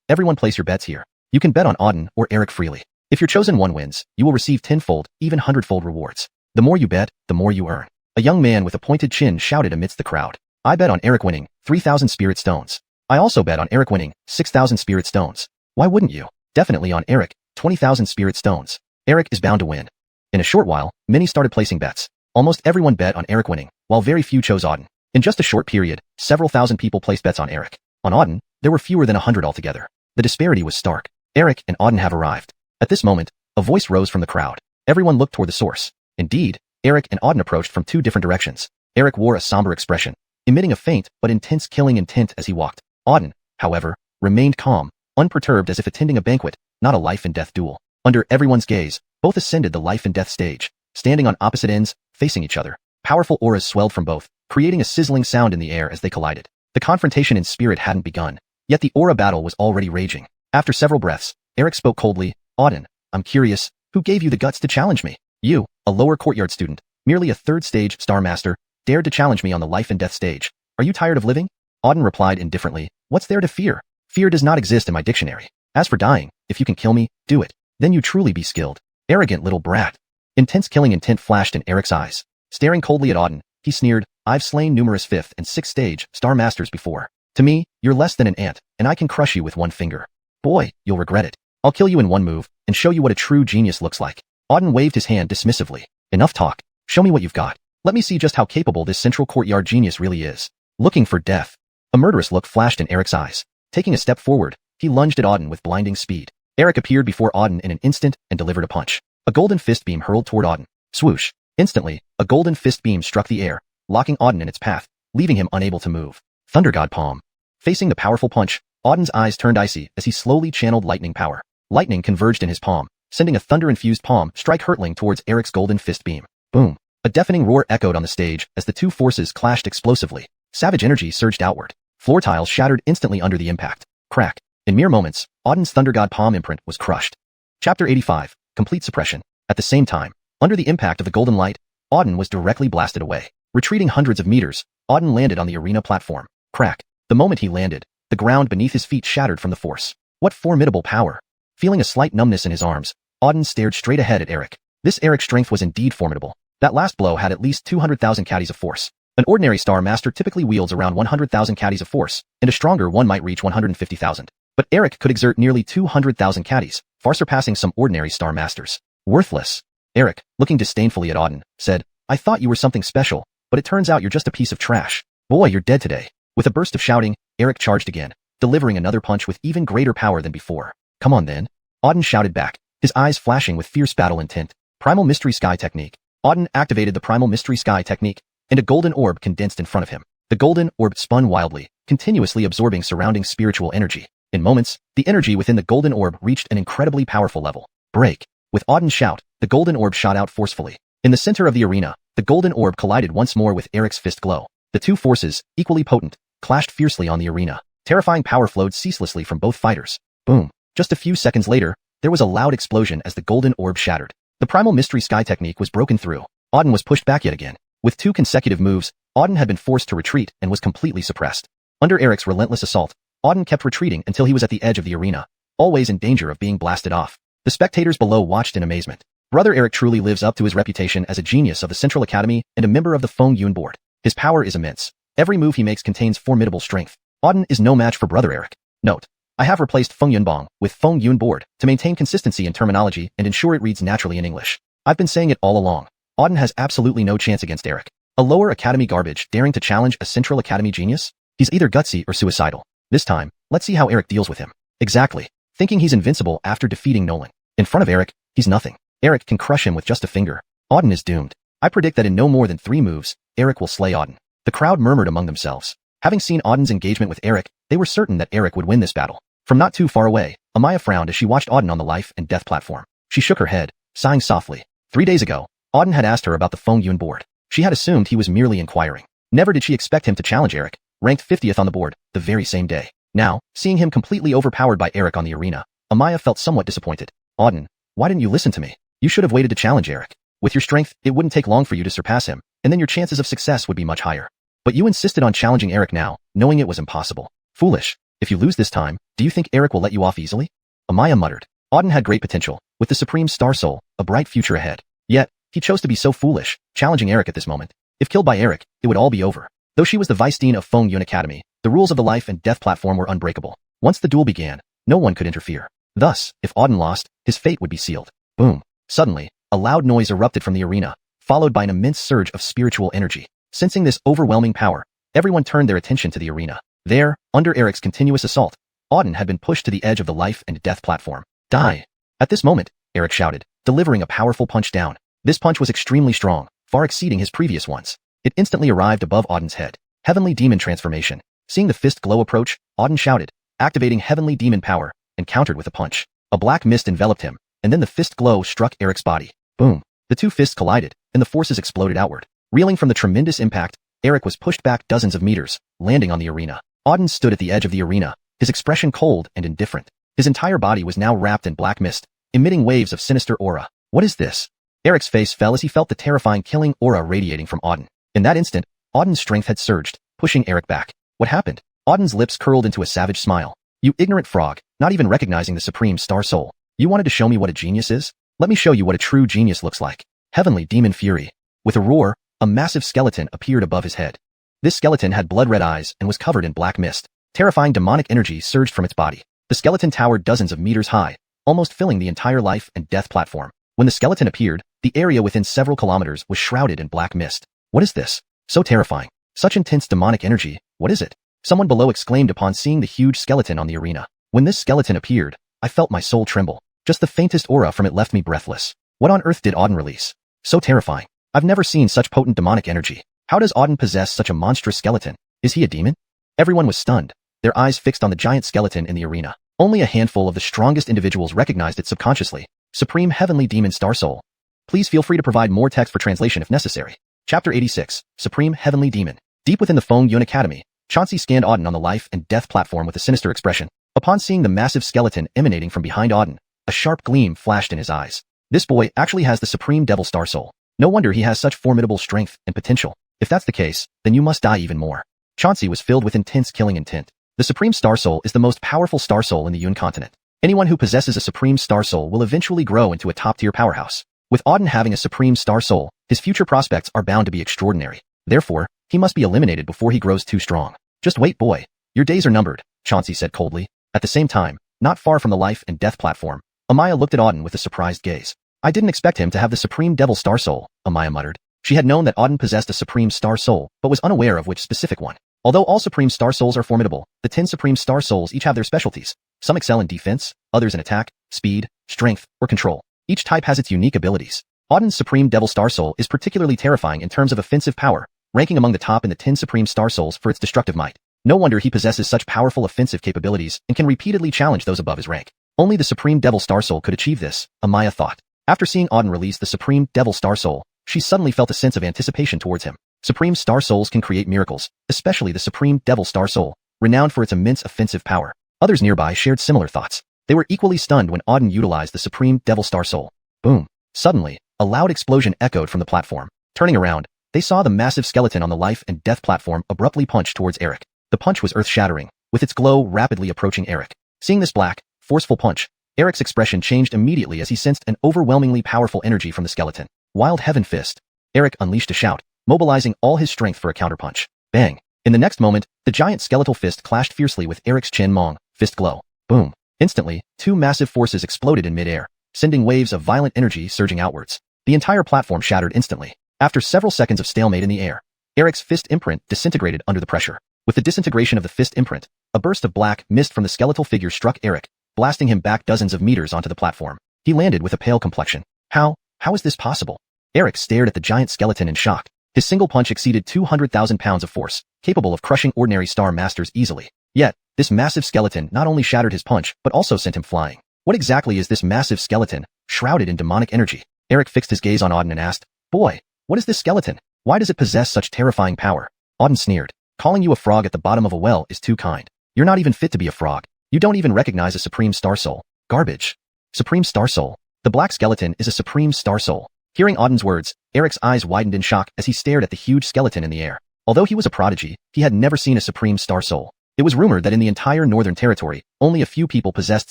everyone place your bets here. You can bet on Auden or Eric freely. If your chosen one wins, you will receive 10-fold, even 100-fold rewards. The more you bet, the more you earn. A young man with a pointed chin shouted amidst the crowd. I bet on Eric winning 3,000 spirit stones. I also bet on Eric winning 6,000 spirit stones. Why wouldn't you? Definitely on Eric, 20,000 spirit stones. Eric is bound to win. In a short while, many started placing bets. Almost everyone bet on Eric winning, while very few chose Auden. In just a short period, several thousand people placed bets on Eric. On Auden, there were fewer than 100 altogether. The disparity was stark. Eric and Auden have arrived. At this moment, a voice rose from the crowd. Everyone looked toward the source. Indeed, Eric and Auden approached from 2 different directions. Eric wore a somber expression, emitting a faint but intense killing intent as he walked. Auden, however, remained calm, unperturbed as if attending a banquet, not a life and death duel. Under everyone's gaze, both ascended the life and death stage. Standing on opposite ends, facing each other, powerful auras swelled from both, creating a sizzling sound in the air as they collided. The confrontation in spirit hadn't begun, yet the aura battle was already raging. After several breaths, Eric spoke coldly, "Auden, I'm curious, who gave you the guts to challenge me? You, a lower courtyard student, merely a 3rd stage star master, dared to challenge me on the life and death stage. Are you tired of living?" Auden replied indifferently, "What's there to fear? Fear does not exist in my dictionary. As for dying, if you can kill me, do it. Then you truly be skilled. Arrogant little brat." Intense killing intent flashed in Eric's eyes. Staring coldly at Auden, he sneered, "I've slain numerous 5th and 6th stage star masters before. To me, you're less than an ant, and I can crush you with one finger. Boy, you'll regret it. I'll kill you in one move, and show you what a true genius looks like." Auden waved his hand dismissively. "Enough talk. Show me what you've got. Let me see just how capable this central courtyard genius really is." Looking for death. A murderous look flashed in Eric's eyes. Taking a step forward, he lunged at Auden with blinding speed. Eric appeared before Auden in an instant and delivered a punch. A golden fist beam hurled toward Auden. Swoosh. Instantly, a golden fist beam struck the air, locking Auden in its path, leaving him unable to move. Thunder God Palm. Facing the powerful punch, Auden's eyes turned icy as he slowly channeled lightning power. Lightning converged in his palm, sending a thunder-infused palm strike hurtling towards Eric's golden fist beam. Boom. A deafening roar echoed on the stage as the two forces clashed explosively. Savage energy surged outward. Floor tiles shattered instantly under the impact. Crack. In mere moments, Auden's Thunder God Palm imprint was crushed. Chapter 85. Complete Suppression. At the same time, under the impact of the golden light, Auden was directly blasted away. Retreating hundreds of meters, Auden landed on the arena platform. Crack. The moment he landed, the ground beneath his feet shattered from the force. What formidable power! Feeling a slight numbness in his arms, Auden stared straight ahead at Eric. This Eric's strength was indeed formidable. That last blow had at least 200,000 caddies of force. An ordinary Star Master typically wields around 100,000 caddies of force, and a stronger one might reach 150,000. But Eric could exert nearly 200,000 caddies, far surpassing some ordinary Star Masters. Worthless. Eric, looking disdainfully at Auden, said, "I thought you were something special, but it turns out you're just a piece of trash. Boy, you're dead today." With a burst of shouting, Eric charged again, delivering another punch with even greater power than before. "Come on then." Auden shouted back, his eyes flashing with fierce battle intent. Primal Mystery Sky Technique. Auden activated the Primal Mystery Sky Technique, and a golden orb condensed in front of him. The golden orb spun wildly, continuously absorbing surrounding spiritual energy. In moments, the energy within the golden orb reached an incredibly powerful level. Break. With Auden's shout, the golden orb shot out forcefully. In the center of the arena, the golden orb collided once more with Eric's fist glow. The two forces, equally potent, clashed fiercely on the arena. Terrifying power flowed ceaselessly from both fighters. Boom. Just a few seconds later, there was a loud explosion as the golden orb shattered. The Primal Mystery Sky Technique was broken through. Auden was pushed back yet again. With two consecutive moves, Auden had been forced to retreat and was completely suppressed. Under Eric's relentless assault, Auden kept retreating until he was at the edge of the arena, always in danger of being blasted off. The spectators below watched in amazement. Brother Eric truly lives up to his reputation as a genius of the Central Academy and a member of the Feng board. His power is immense. Every move he makes contains formidable strength. Auden is no match for Brother Eric. Note: I have replaced Feng Yunbong with Feng Yun board to maintain consistency in terminology and ensure it reads naturally in English. I've been saying it all along. Auden has absolutely no chance against Eric. A lower academy garbage daring to challenge a Central Academy genius? He's either gutsy or suicidal. This time, let's see how Eric deals with him. Exactly. Thinking he's invincible after defeating Nolan. In front of Eric, he's nothing. Eric can crush him with just a finger. Auden is doomed. I predict that in no more than 3 moves, Eric will slay Auden. The crowd murmured among themselves. Having seen Auden's engagement with Eric, they were certain that Eric would win this battle. From not too far away, Amaya frowned as she watched Auden on the life and death platform. She shook her head, sighing softly. 3 days ago, Auden had asked her about the Feng Yun board. She had assumed he was merely inquiring. Never did she expect him to challenge Eric, ranked 50th on the board, the very same day. Now, seeing him completely overpowered by Eric on the arena, Amaya felt somewhat disappointed. Auden, why didn't you listen to me? You should have waited to challenge Eric. With your strength, it wouldn't take long for you to surpass him, and then your chances of success would be much higher. But you insisted on challenging Eric now, knowing it was impossible. Foolish. If you lose this time, do you think Eric will let you off easily? Amaya muttered. Auden had great potential, with the Supreme Star Soul, a bright future ahead. Yet, he chose to be so foolish, challenging Eric at this moment. If killed by Eric, it would all be over. Though she was the Vice Dean of Feng Yun Academy, the rules of the life and death platform were unbreakable. Once the duel began, no one could interfere. Thus, if Auden lost, his fate would be sealed. Boom. Suddenly, a loud noise erupted from the arena, followed by an immense surge of spiritual energy. Sensing this overwhelming power, everyone turned their attention to the arena. There, under Eric's continuous assault, Auden had been pushed to the edge of the life and death platform. Die! At this moment, Eric shouted, delivering a powerful punch down. This punch was extremely strong, far exceeding his previous ones. It instantly arrived above Auden's head. Heavenly Demon Transformation. Seeing the fist glow approach, Auden shouted, activating Heavenly Demon power, and countered with a punch. A black mist enveloped him, and then the fist glow struck Eric's body. Boom. The two fists collided, and the forces exploded outward. Reeling from the tremendous impact, Eric was pushed back dozens of meters, landing on the arena. Auden stood at the edge of the arena, his expression cold and indifferent. His entire body was now wrapped in black mist, emitting waves of sinister aura. What is this? Eric's face fell as he felt the terrifying killing aura radiating from Auden. In that instant, Auden's strength had surged, pushing Eric back. What happened? Auden's lips curled into a savage smile. You ignorant frog, not even recognizing the Supreme Star Soul. You wanted to show me what a genius is? Let me show you what a true genius looks like. Heavenly Demon Fury. With a roar, a massive skeleton appeared above his head. This skeleton had blood-red eyes and was covered in black mist. Terrifying demonic energy surged from its body. The skeleton towered dozens of meters high, almost filling the entire life and death platform. When the skeleton appeared, the area within several kilometers was shrouded in black mist. What is this? So terrifying. Such intense demonic energy. What is it? Someone below exclaimed upon seeing the huge skeleton on the arena. When this skeleton appeared, I felt my soul tremble. Just the faintest aura from it left me breathless. What on earth did Auden release? So terrifying. I've never seen such potent demonic energy. How does Auden possess such a monstrous skeleton? Is he a demon? Everyone was stunned, their eyes fixed on the giant skeleton in the arena. Only a handful of the strongest individuals recognized it subconsciously. Supreme Heavenly Demon Star Soul. Please feel free to provide more text for translation if necessary. Chapter 86, Supreme Heavenly Demon. Deep within the Feng Yun Academy, Chauncey scanned Auden on the life and death platform with a sinister expression. Upon seeing the massive skeleton emanating from behind Auden, a sharp gleam flashed in his eyes. This boy actually has the Supreme Devil Star Soul. No wonder he has such formidable strength and potential. If that's the case, then you must die even more. Chauncey was filled with intense killing intent. The Supreme Star Soul is the most powerful star soul in the Yun continent. Anyone who possesses a Supreme Star Soul will eventually grow into a top-tier powerhouse. With Auden having a Supreme Star Soul, his future prospects are bound to be extraordinary. Therefore, he must be eliminated before he grows too strong. Just wait, boy. Your days are numbered, Chauncey said coldly. At the same time, not far from the life and death platform, Amaya looked at Auden with a surprised gaze. I didn't expect him to have the Supreme Devil Star Soul, Amaya muttered. She had known that Auden possessed a Supreme Star Soul, but was unaware of which specific one. Although all Supreme Star Souls are formidable, the 10 Supreme Star Souls each have their specialties. Some excel in defense, others in attack, speed, strength, or control. Each type has its unique abilities. Auden's Supreme Devil Star Soul is particularly terrifying in terms of offensive power, ranking among the top in the 10 Supreme Star Souls for its destructive might. No wonder he possesses such powerful offensive capabilities and can repeatedly challenge those above his rank. Only the Supreme Devil Star Soul could achieve this, Amaya thought. After seeing Auden release the Supreme Devil Star Soul, she suddenly felt a sense of anticipation towards him. Supreme Star Souls can create miracles, especially the Supreme Devil Star Soul, renowned for its immense offensive power. Others nearby shared similar thoughts. They were equally stunned when Auden utilized the Supreme Devil Star Soul. Boom. Suddenly, a loud explosion echoed from the platform. Turning around, they saw the massive skeleton on the life and death platform abruptly punch towards Eric. The punch was earth-shattering, with its glow rapidly approaching Eric. Seeing this black, forceful punch, Eric's expression changed immediately as he sensed an overwhelmingly powerful energy from the skeleton. Wild Heaven Fist. Eric unleashed a shout, mobilizing all his strength for a counterpunch. Bang! In the next moment, the giant skeletal fist clashed fiercely with Eric's Chen Mong, fist glow. Boom! Instantly, two massive forces exploded in midair, sending waves of violent energy surging outwards. The entire platform shattered instantly. After several seconds of stalemate in the air, Eric's fist imprint disintegrated under the pressure. With the disintegration of the fist imprint, a burst of black mist from the skeletal figure struck Eric, blasting him back dozens of meters onto the platform. He landed with a pale complexion. How is this possible? Eric stared at the giant skeleton in shock. His single punch exceeded 200,000 pounds of force, capable of crushing ordinary Star Masters easily. Yet, this massive skeleton not only shattered his punch, but also sent him flying. What exactly is this massive skeleton, shrouded in demonic energy? Eric fixed his gaze on Auden and asked, Boy, what is this skeleton? Why does it possess such terrifying power? Auden sneered. Calling you a frog at the bottom of a well is too kind. You're not even fit to be a frog. You don't even recognize a Supreme Star Soul. Garbage. Supreme Star Soul. The black skeleton is a Supreme Star Soul. Hearing Auden's words, Eric's eyes widened in shock as he stared at the huge skeleton in the air. Although he was a prodigy, he had never seen a Supreme Star Soul. It was rumored that in the entire Northern Territory, only a few people possessed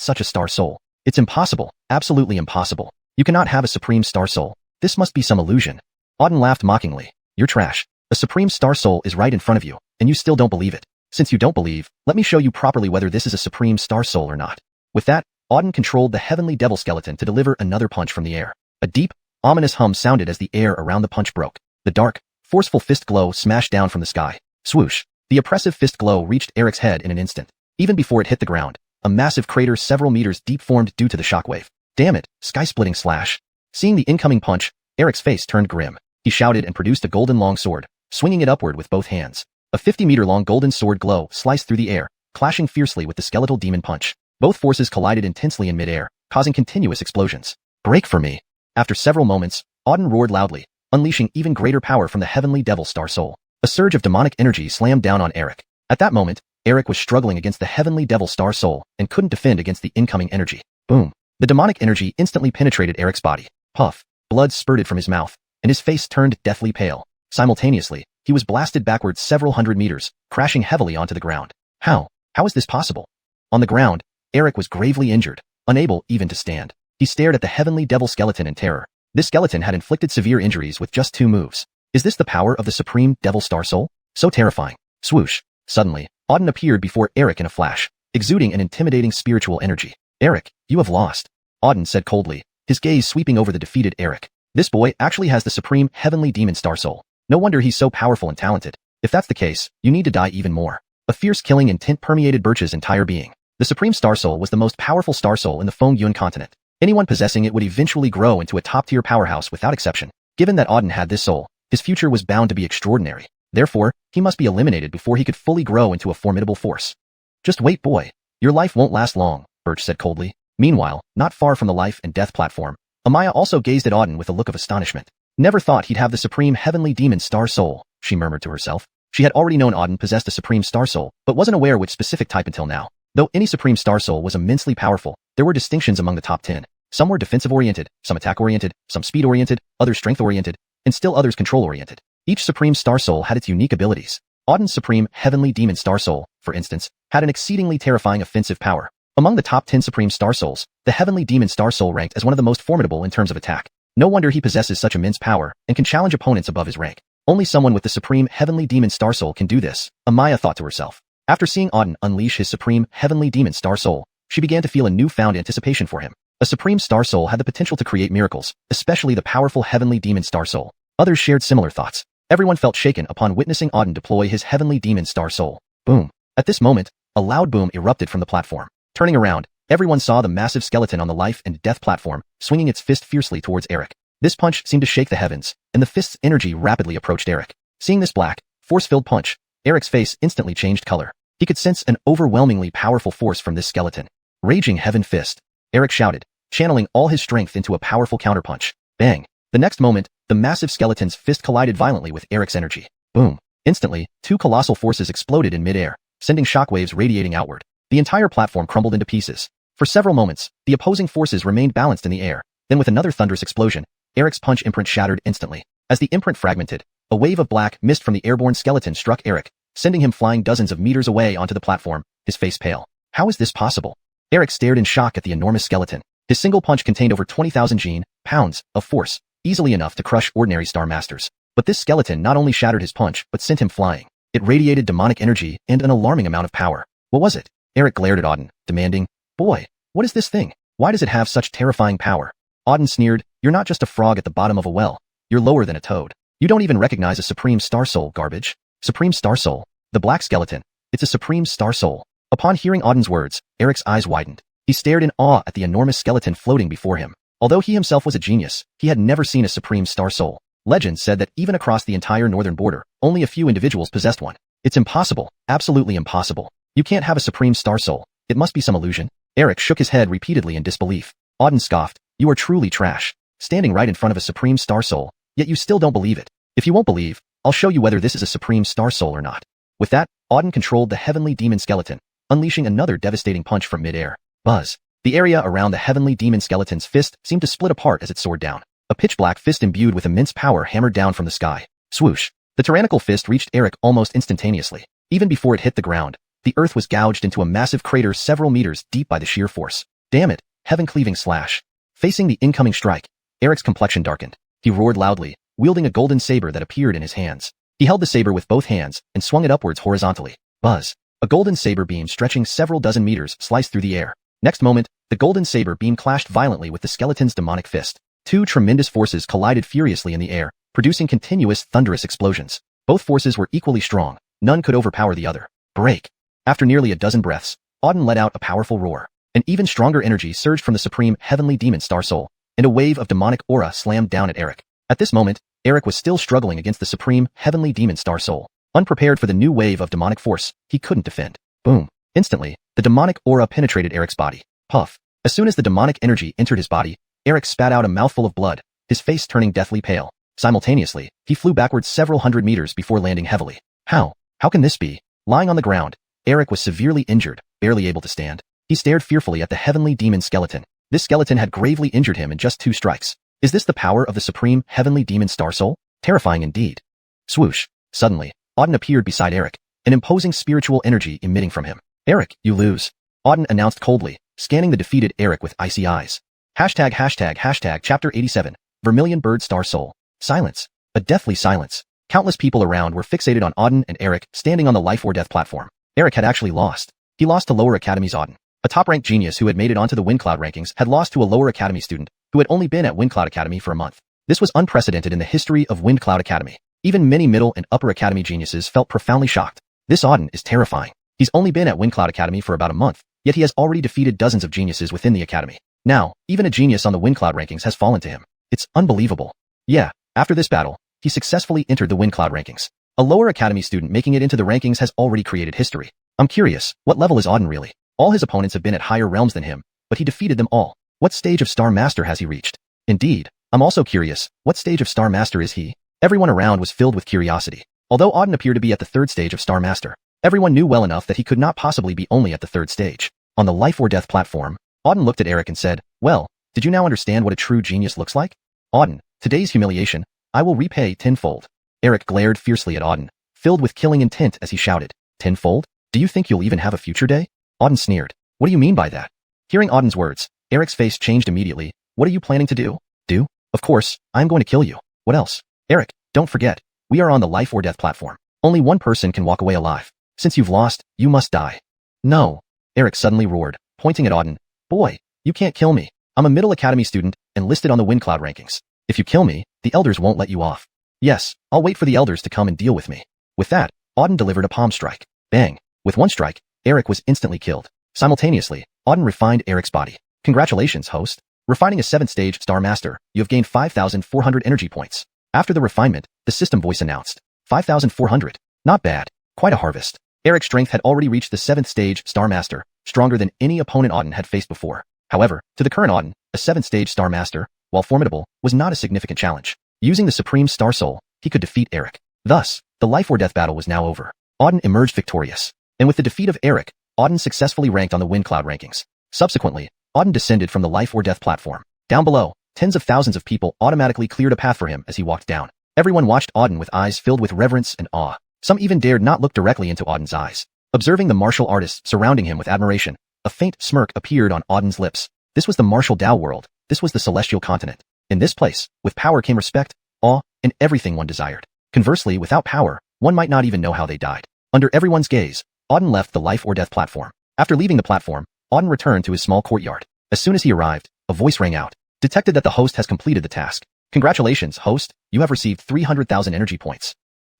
such a Star Soul. It's impossible. Absolutely impossible. You cannot have a Supreme Star Soul. This must be some illusion. Auden laughed mockingly. You're trash. A Supreme Star Soul is right in front of you, and you still don't believe it. Since you don't believe, let me show you properly whether this is a Supreme Star Soul or not. With that, Auden controlled the heavenly devil skeleton to deliver another punch from the air. A deep, ominous hum sounded as the air around the punch broke. The dark, forceful fist glow smashed down from the sky. Swoosh! The oppressive fist glow reached Eric's head in an instant. Even before it hit the ground, a massive crater several meters deep formed due to the shockwave. Damn it, sky-splitting slash. Seeing the incoming punch, Eric's face turned grim. He shouted and produced a golden long sword, swinging it upward with both hands. A 50-meter-long golden sword glow sliced through the air, clashing fiercely with the skeletal demon punch. Both forces collided intensely in midair, causing continuous explosions. Break for me. After several moments, Auden roared loudly, unleashing even greater power from the heavenly devil Star Soul. A surge of demonic energy slammed down on Eric. At that moment, Eric was struggling against the heavenly devil Star Soul and couldn't defend against the incoming energy. Boom. The demonic energy instantly penetrated Eric's body. Puff. Blood spurted from his mouth, and his face turned deathly pale. Simultaneously, he was blasted backwards several hundred meters, crashing heavily onto the ground. How is this possible? On the ground, Eric was gravely injured, unable even to stand. He stared at the heavenly devil skeleton in terror. This skeleton had inflicted severe injuries with just 2 moves. Is this the power of the Supreme Devil Star Soul? So terrifying. Swoosh. Suddenly, Auden appeared before Eric in a flash, exuding an intimidating spiritual energy. Eric, you have lost. Auden said coldly, his gaze sweeping over the defeated Eric. This boy actually has the Supreme Heavenly Demon Star Soul. No wonder he's so powerful and talented. If that's the case, you need to die even more. A fierce killing intent permeated Birch's entire being. The Supreme Star Soul was the most powerful Star Soul in the Feng Yun continent. Anyone possessing it would eventually grow into a top-tier powerhouse without exception. Given that Auden had this soul, his future was bound to be extraordinary. Therefore, he must be eliminated before he could fully grow into a formidable force. Just wait, boy. Your life won't last long, Birch said coldly. Meanwhile, not far from the life and death platform, Amaya also gazed at Auden with a look of astonishment. Never thought he'd have the supreme heavenly demon star soul, she murmured to herself. She had already known Auden possessed a supreme star soul, but wasn't aware which specific type until now. Though any supreme star soul was immensely powerful, there were distinctions among the top 10. Some were defensive-oriented, some attack-oriented, some speed-oriented, others strength-oriented, and still others control-oriented. Each supreme star soul had its unique abilities. Auden's supreme heavenly demon star soul, for instance, had an exceedingly terrifying offensive power. Among the top 10 supreme star souls, the heavenly demon star soul ranked as one of the most formidable in terms of attack. No wonder he possesses such immense power and can challenge opponents above his rank. Only someone with the supreme heavenly demon star soul can do this, Amaya thought to herself. After seeing Auden unleash his supreme heavenly demon star soul, she began to feel a newfound anticipation for him. A supreme star soul had the potential to create miracles, especially the powerful heavenly demon star soul. Others shared similar thoughts. Everyone felt shaken upon witnessing Auden deploy his heavenly demon star soul. Boom. At this moment, a loud boom erupted from the platform. Turning around, everyone saw the massive skeleton on the life and death platform, swinging its fist fiercely towards Eric. This punch seemed to shake the heavens, and the fist's energy rapidly approached Eric. Seeing this black, force-filled punch, Eric's face instantly changed color. He could sense an overwhelmingly powerful force from this skeleton. Raging Heaven Fist, Eric shouted, channeling all his strength into a powerful counterpunch. Bang! The next moment, the massive skeleton's fist collided violently with Eric's energy. Boom! Instantly, two colossal forces exploded in midair, sending shockwaves radiating outward. The entire platform crumbled into pieces. For several moments, the opposing forces remained balanced in the air. Then with another thunderous explosion, Eric's punch imprint shattered instantly. As the imprint fragmented, a wave of black mist from the airborne skeleton struck Eric, sending him flying dozens of meters away onto the platform, his face pale. How is this possible? Eric stared in shock at the enormous skeleton. His single punch contained over 20,000 pounds of force, easily enough to crush ordinary Star Masters. But this skeleton not only shattered his punch, but sent him flying. It radiated demonic energy and an alarming amount of power. What was it? Eric glared at Auden, demanding, "Boy, what is this thing? Why does it have such terrifying power?" Auden sneered, "You're not just a frog at the bottom of a well. You're lower than a toad. You don't even recognize a Supreme Star Soul, garbage." Supreme Star Soul? The black skeleton. It's a Supreme Star Soul. Upon hearing Auden's words, Eric's eyes widened. He stared in awe at the enormous skeleton floating before him. Although he himself was a genius, he had never seen a Supreme Star Soul. Legend said that even across the entire northern border, only a few individuals possessed one. It's impossible, absolutely impossible. You can't have a Supreme Star Soul. It must be some illusion. Eric shook his head repeatedly in disbelief. Auden scoffed, "You are truly trash. Standing right in front of a Supreme Star Soul, yet you still don't believe it. If you won't believe, I'll show you whether this is a Supreme Star Soul or not." With that, Auden controlled the heavenly demon skeleton, unleashing another devastating punch from midair. Buzz. The area around the heavenly demon skeleton's fist seemed to split apart as it soared down. A pitch-black fist imbued with immense power hammered down from the sky. Swoosh. The tyrannical fist reached Eric almost instantaneously. Even before it hit the ground, the earth was gouged into a massive crater several meters deep by the sheer force. Damn it, heaven-cleaving slash. Facing the incoming strike, Eric's complexion darkened. He roared loudly, wielding a golden saber that appeared in his hands. He held the saber with both hands and swung it upwards horizontally. Buzz. A golden saber beam stretching several dozen meters sliced through the air. Next moment, the golden saber beam clashed violently with the skeleton's demonic fist. Two tremendous forces collided furiously in the air, producing continuous thunderous explosions. Both forces were equally strong. None could overpower the other. Break. After nearly a dozen breaths, Auden let out a powerful roar. An even stronger energy surged from the supreme heavenly demon star soul, and a wave of demonic aura slammed down at Eric. At this moment, Eric was still struggling against the supreme heavenly demon star soul. Unprepared for the new wave of demonic force, he couldn't defend. Boom. Instantly, the demonic aura penetrated Eric's body. Puff. As soon as the demonic energy entered his body, Eric spat out a mouthful of blood, his face turning deathly pale. Simultaneously, he flew backwards several hundred meters before landing heavily. How? How can this be? Lying on the ground, Eric was severely injured, barely able to stand. He stared fearfully at the heavenly demon skeleton. This skeleton had gravely injured him in just 2 strikes. Is this the power of the supreme heavenly demon star soul? Terrifying indeed. Swoosh. Suddenly, Auden appeared beside Eric, an imposing spiritual energy emitting from him. "Eric, you lose," Auden announced coldly, scanning the defeated Eric with icy eyes. ####Chapter 87, Vermilion Bird Star Soul. Silence. A deathly silence. Countless people around were fixated on Auden and Eric standing on the life or death platform. Eric had actually lost. He lost to lower academies. Auden, a top-ranked genius who had made it onto the WindCloud rankings, had lost to a lower academy student who had only been at WindCloud Academy for a month. This was unprecedented in the history of WindCloud Academy. Even many middle and upper academy geniuses felt profoundly shocked. This Auden is terrifying. He's only been at WindCloud Academy for about a month, yet he has already defeated dozens of geniuses within the academy. Now, even a genius on the WindCloud rankings has fallen to him. It's unbelievable. Yeah, After this battle, he successfully entered the Wind Cloud rankings. A lower academy student making it into the rankings has already created history. I'm curious, what level is Auden really? All his opponents have been at higher realms than him, but he defeated them all. What stage of Star Master has he reached? Indeed, I'm also curious, what stage of Star Master is he? Everyone around was filled with curiosity. Although Auden appeared to be at the 3rd stage of Star Master, everyone knew well enough that he could not possibly be only at the 3rd stage. On the life or death platform, Auden looked at Eric and said, "Well, did you now understand what a true genius looks like? Auden, today's humiliation, I will repay tenfold." Eric glared fiercely at Auden, filled with killing intent as he shouted, "Tenfold? Do you think you'll even have a future day?" Auden sneered. "What do you mean by that?" Hearing Auden's words, Eric's face changed immediately. "What are you planning to do?" "Do? Of course, I'm going to kill you. What else?" "Eric, don't forget, we are on the life or death platform. Only one person can walk away alive. Since you've lost, you must die." "No," Eric suddenly roared, pointing at Auden. "Boy, you can't kill me. I'm a middle academy student and listed on the Wind Cloud rankings. If you kill me, the elders won't let you off." "Yes, I'll wait for the elders to come and deal with me." With that, Auden delivered a palm strike. Bang! With one strike, Eric was instantly killed. Simultaneously, Auden refined Eric's body. "Congratulations, host. Refining a 7th stage Star Master, you have gained 5,400 energy points." After the refinement, the system voice announced, 5,400. Not bad. Quite a harvest. Eric's strength had already reached the 7th stage Star Master, stronger than any opponent Auden had faced before. However, to the current Auden, a 7th stage Star Master, while formidable, was not a significant challenge. Using the Supreme Star Soul, he could defeat Eric. Thus, the life or death battle was now over. Auden emerged victorious. And with the defeat of Eric, Auden successfully ranked on the Wind Cloud rankings. Subsequently, Auden descended from the life or death platform. Down below, tens of thousands of people automatically cleared a path for him as he walked down. Everyone watched Auden with eyes filled with reverence and awe. Some even dared not look directly into Auden's eyes. Observing the martial artists surrounding him with admiration, a faint smirk appeared on Auden's lips. This was the martial Tao world. This was the celestial continent. In this place, with power came respect, awe, and everything one desired. Conversely, without power, one might not even know how they died. Under everyone's gaze, Auden left the life or death platform. After leaving the platform, Auden returned to his small courtyard. As soon as he arrived, a voice rang out. Detected that the host has completed the task. "Congratulations, host, you have received 300,000 energy points."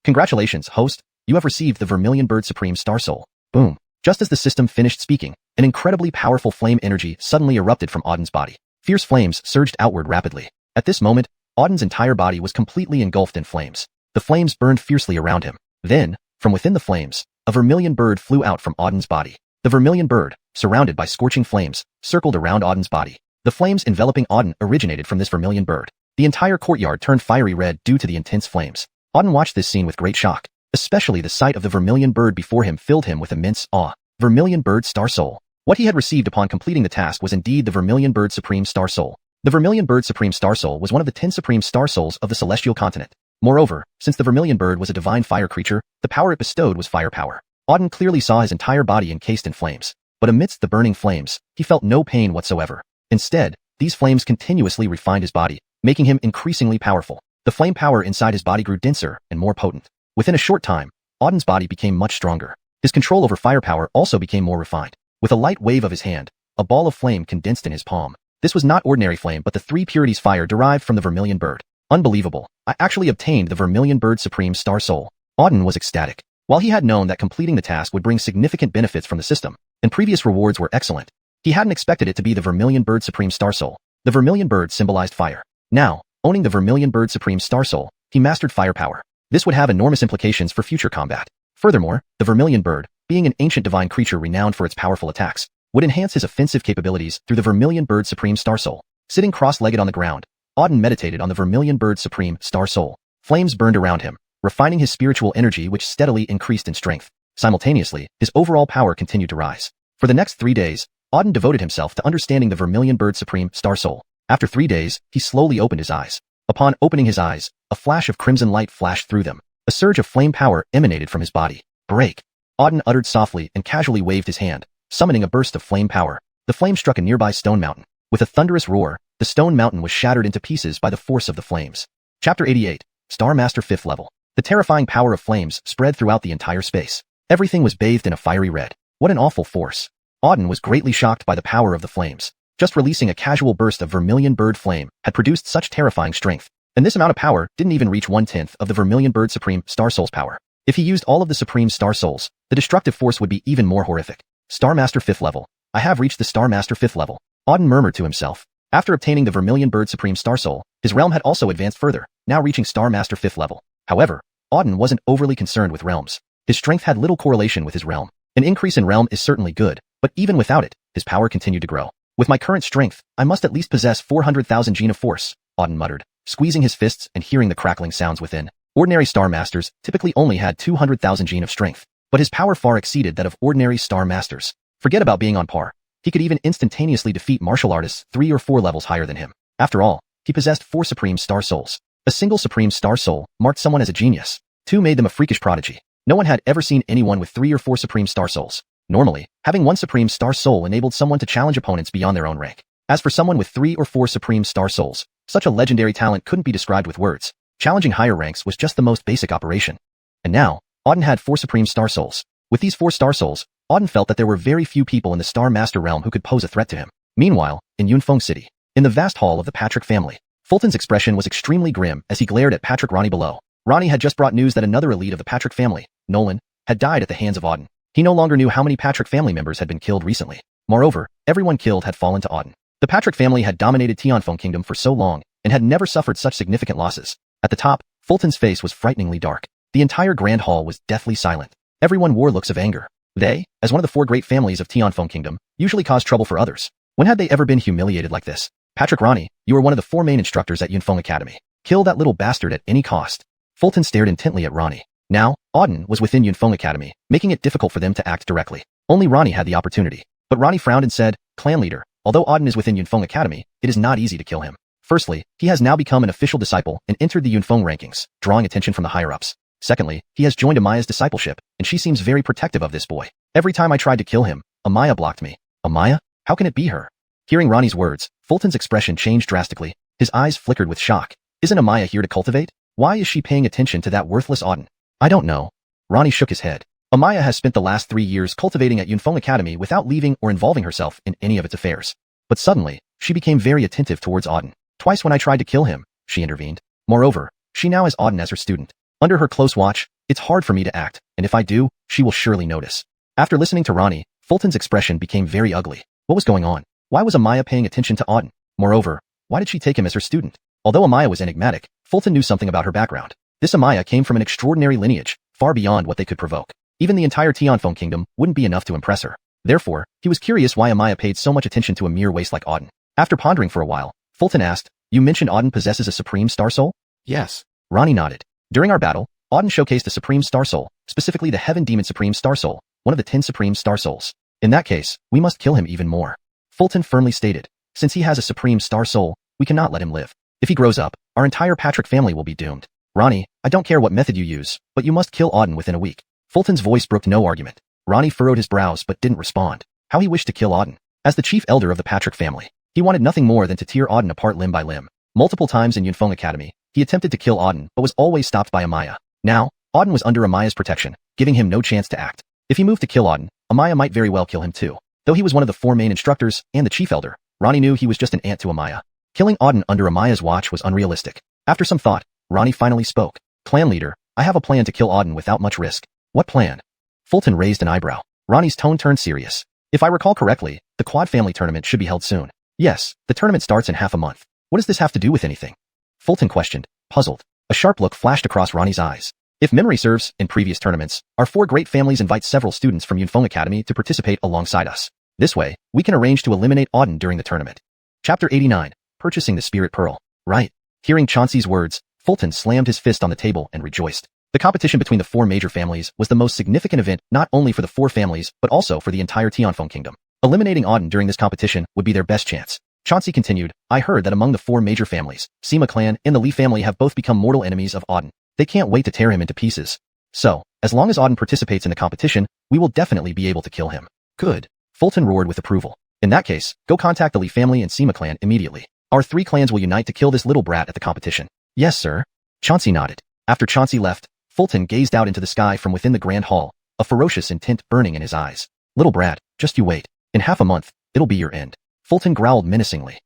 "Congratulations, host, you have received the Vermilion Bird Supreme Star Soul." Boom. Just as the system finished speaking, an incredibly powerful flame energy suddenly erupted from Auden's body. Fierce flames surged outward rapidly. At this moment, Auden's entire body was completely engulfed in flames. The flames burned fiercely around him. Then, from within the flames, a vermilion bird flew out from Auden's body. The vermilion bird, surrounded by scorching flames, circled around Auden's body. The flames enveloping Auden originated from this vermilion bird. The entire courtyard turned fiery red due to the intense flames. Auden watched this scene with great shock. Especially the sight of the vermilion bird before him filled him with immense awe. Vermilion Bird Star Soul. What he had received upon completing the task was indeed the Vermilion Bird Supreme Star Soul. The Vermilion Bird Supreme Star Soul was one of the 10 Supreme Star Souls of the Celestial Continent. Moreover, since the Vermilion Bird was a divine fire creature, the power it bestowed was fire power. Auden clearly saw his entire body encased in flames. But amidst the burning flames, he felt no pain whatsoever. Instead, these flames continuously refined his body, making him increasingly powerful. The flame power inside his body grew denser and more potent. Within a short time, Auden's body became much stronger. His control over firepower also became more refined. With a light wave of his hand, a ball of flame condensed in his palm. This was not ordinary flame but the 3 purities fire derived from the Vermilion Bird. Unbelievable. I actually obtained the Vermilion Bird Supreme Star Soul. Auden was ecstatic. While he had known that completing the task would bring significant benefits from the system, and previous rewards were excellent, he hadn't expected it to be the Vermilion Bird Supreme Star Soul. The Vermilion Bird symbolized fire. Now, owning the Vermilion Bird Supreme Star Soul, he mastered firepower. This would have enormous implications for future combat. Furthermore, the Vermilion Bird, being an ancient divine creature renowned for its powerful attacks, would enhance his offensive capabilities through the Vermilion Bird Supreme Star Soul. Sitting cross-legged on the ground, Auden meditated on the Vermilion Bird Supreme Star Soul. Flames burned around him, refining his spiritual energy which steadily increased in strength. Simultaneously, his overall power continued to rise. For the next 3 days, Auden devoted himself to understanding the Vermilion Bird Supreme Star Soul. After 3 days, he slowly opened his eyes. Upon opening his eyes, a flash of crimson light flashed through them. A surge of flame power emanated from his body. Break! Auden uttered softly and casually waved his hand, summoning a burst of flame power. The flame struck a nearby stone mountain. With a thunderous roar, the stone mountain was shattered into pieces by the force of the flames. Chapter 88. Star Master 5th Level. The terrifying power of flames spread throughout the entire space. Everything was bathed in a fiery red. What an awful force. Auden was greatly shocked by the power of the flames. Just releasing a casual burst of Vermilion Bird flame had produced such terrifying strength. And this amount of power didn't even reach 1/10 of the Vermilion Bird Supreme Star Soul's power. If he used all of the Supreme Star Souls, the destructive force would be even more horrific. Star Master 5th Level. I have reached the Star Master 5th Level. Auden murmured to himself. After obtaining the Vermilion Bird Supreme Star Soul, his realm had also advanced further, now reaching Star Master 5th level. However, Auden wasn't overly concerned with realms. His strength had little correlation with his realm. An increase in realm is certainly good, but even without it, his power continued to grow. With my current strength, I must at least possess 400,000 gene of force, Auden muttered, squeezing his fists and hearing the crackling sounds within. Ordinary Star Masters typically only had 200,000 gene of strength, but his power far exceeded that of ordinary Star Masters. Forget about being on par. He could even instantaneously defeat martial artists 3 or 4 levels higher than him. After all, he possessed 4 Supreme Star Souls. A single Supreme Star Soul marked someone as a genius. 2 made them a freakish prodigy. No one had ever seen anyone with 3 or 4 Supreme Star Souls. Normally, having 1 Supreme Star Soul enabled someone to challenge opponents beyond their own rank. As for someone with 3 or 4 Supreme Star Souls, such a legendary talent couldn't be described with words. Challenging higher ranks was just the most basic operation. And now, Auden had 4 Supreme Star Souls. With these 4 Star Souls, Auden felt that there were very few people in the Star Master realm who could pose a threat to him. Meanwhile, in Yunfeng City, in the vast hall of the Patrick family, Fulton's expression was extremely grim as he glared at Patrick Ronnie below. Ronnie had just brought news that another elite of the Patrick family, Nolan, had died at the hands of Auden. He no longer knew how many Patrick family members had been killed recently. Moreover, everyone killed had fallen to Auden. The Patrick family had dominated Tianfeng Kingdom for so long and had never suffered such significant losses. At the top, Fulton's face was frighteningly dark. The entire grand hall was deathly silent. Everyone wore looks of anger. They, as one of the 4 great families of Tianfeng Kingdom, usually caused trouble for others. When had they ever been humiliated like this? Patrick Ronnie, you were one of the 4 main instructors at Yunfeng Academy. Kill that little bastard at any cost. Fulton stared intently at Ronnie. Now, Auden was within Yunfeng Academy, making it difficult for them to act directly. Only Ronnie had the opportunity. But Ronnie frowned and said, Clan leader, although Auden is within Yunfeng Academy, it is not easy to kill him. Firstly, he has now become an official disciple and entered the Yunfeng rankings, drawing attention from the higher-ups. Secondly, he has joined Amaya's discipleship, and she seems very protective of this boy. Every time I tried to kill him, Amaya blocked me. Amaya? How can it be her? Hearing Ronnie's words, Fulton's expression changed drastically. His eyes flickered with shock. Isn't Amaya here to cultivate? Why is she paying attention to that worthless Auden? I don't know. Ronnie shook his head. Amaya has spent the last 3 years cultivating at Yunfeng Academy without leaving or involving herself in any of its affairs. But suddenly, she became very attentive towards Auden. Twice when I tried to kill him, she intervened. Moreover, she now has Auden as her student. Under her close watch, it's hard for me to act, and if I do, she will surely notice. After listening to Ronnie, Fulton's expression became very ugly. What was going on? Why was Amaya paying attention to Auden? Moreover, why did she take him as her student? Although Amaya was enigmatic, Fulton knew something about her background. This Amaya came from an extraordinary lineage, far beyond what they could provoke. Even the entire Tianfeng Kingdom wouldn't be enough to impress her. Therefore, he was curious why Amaya paid so much attention to a mere waste like Auden. After pondering for a while, Fulton asked, You mentioned Auden possesses a Supreme Star Soul? Yes. Ronnie nodded. During our battle, Auden showcased a Supreme Star Soul, specifically the Heaven Demon Supreme Star Soul, one of the 10 Supreme Star Souls. In that case, we must kill him even more. Fulton firmly stated, Since he has a Supreme Star Soul, we cannot let him live. If he grows up, our entire Patrick family will be doomed. Ronnie, I don't care what method you use, but you must kill Auden within a week. Fulton's voice brooked no argument. Ronnie furrowed his brows but didn't respond. How he wished to kill Auden. As the chief elder of the Patrick family, he wanted nothing more than to tear Auden apart limb by limb. Multiple times in Yunfeng Academy, he attempted to kill Auden but was always stopped by Amaya. Now, Auden was under Amaya's protection, giving him no chance to act. If he moved to kill Auden, Amaya might very well kill him too. Though he was one of the 4 main instructors and the chief elder, Ronnie knew he was just an ant to Amaya. Killing Auden under Amaya's watch was unrealistic. After some thought, Ronnie finally spoke. Clan leader, I have a plan to kill Auden without much risk. What plan? Fulton raised an eyebrow. Ronnie's tone turned serious. If I recall correctly, the Quad Family Tournament should be held soon. Yes, the tournament starts in half a month. What does this have to do with anything? Fulton questioned, puzzled. A sharp look flashed across Ronnie's eyes. If memory serves, in previous tournaments, our 4 great families invite several students from Yunfeng Academy to participate alongside us. This way, we can arrange to eliminate Auden during the tournament. Chapter 89, Purchasing the Spirit Pearl. Right. Hearing Chauncey's words, Fulton slammed his fist on the table and rejoiced. The competition between the 4 major families was the most significant event not only for the 4 families but also for the entire Tianfeng Kingdom. Eliminating Auden during this competition would be their best chance. Chauncey continued, I heard that among the 4 major families, Sima clan and the Li family have both become mortal enemies of Auden. They can't wait to tear him into pieces. So, as long as Auden participates in the competition, we will definitely be able to kill him. Good. Fulton roared with approval. In that case, go contact the Li family and Sima clan immediately. Our 3 clans will unite to kill this little brat at the competition. Yes, sir. Chauncey nodded. After Chauncey left, Fulton gazed out into the sky from within the grand hall, a ferocious intent burning in his eyes. Little brat, just you wait. In half a month, it'll be your end. Fulton growled menacingly.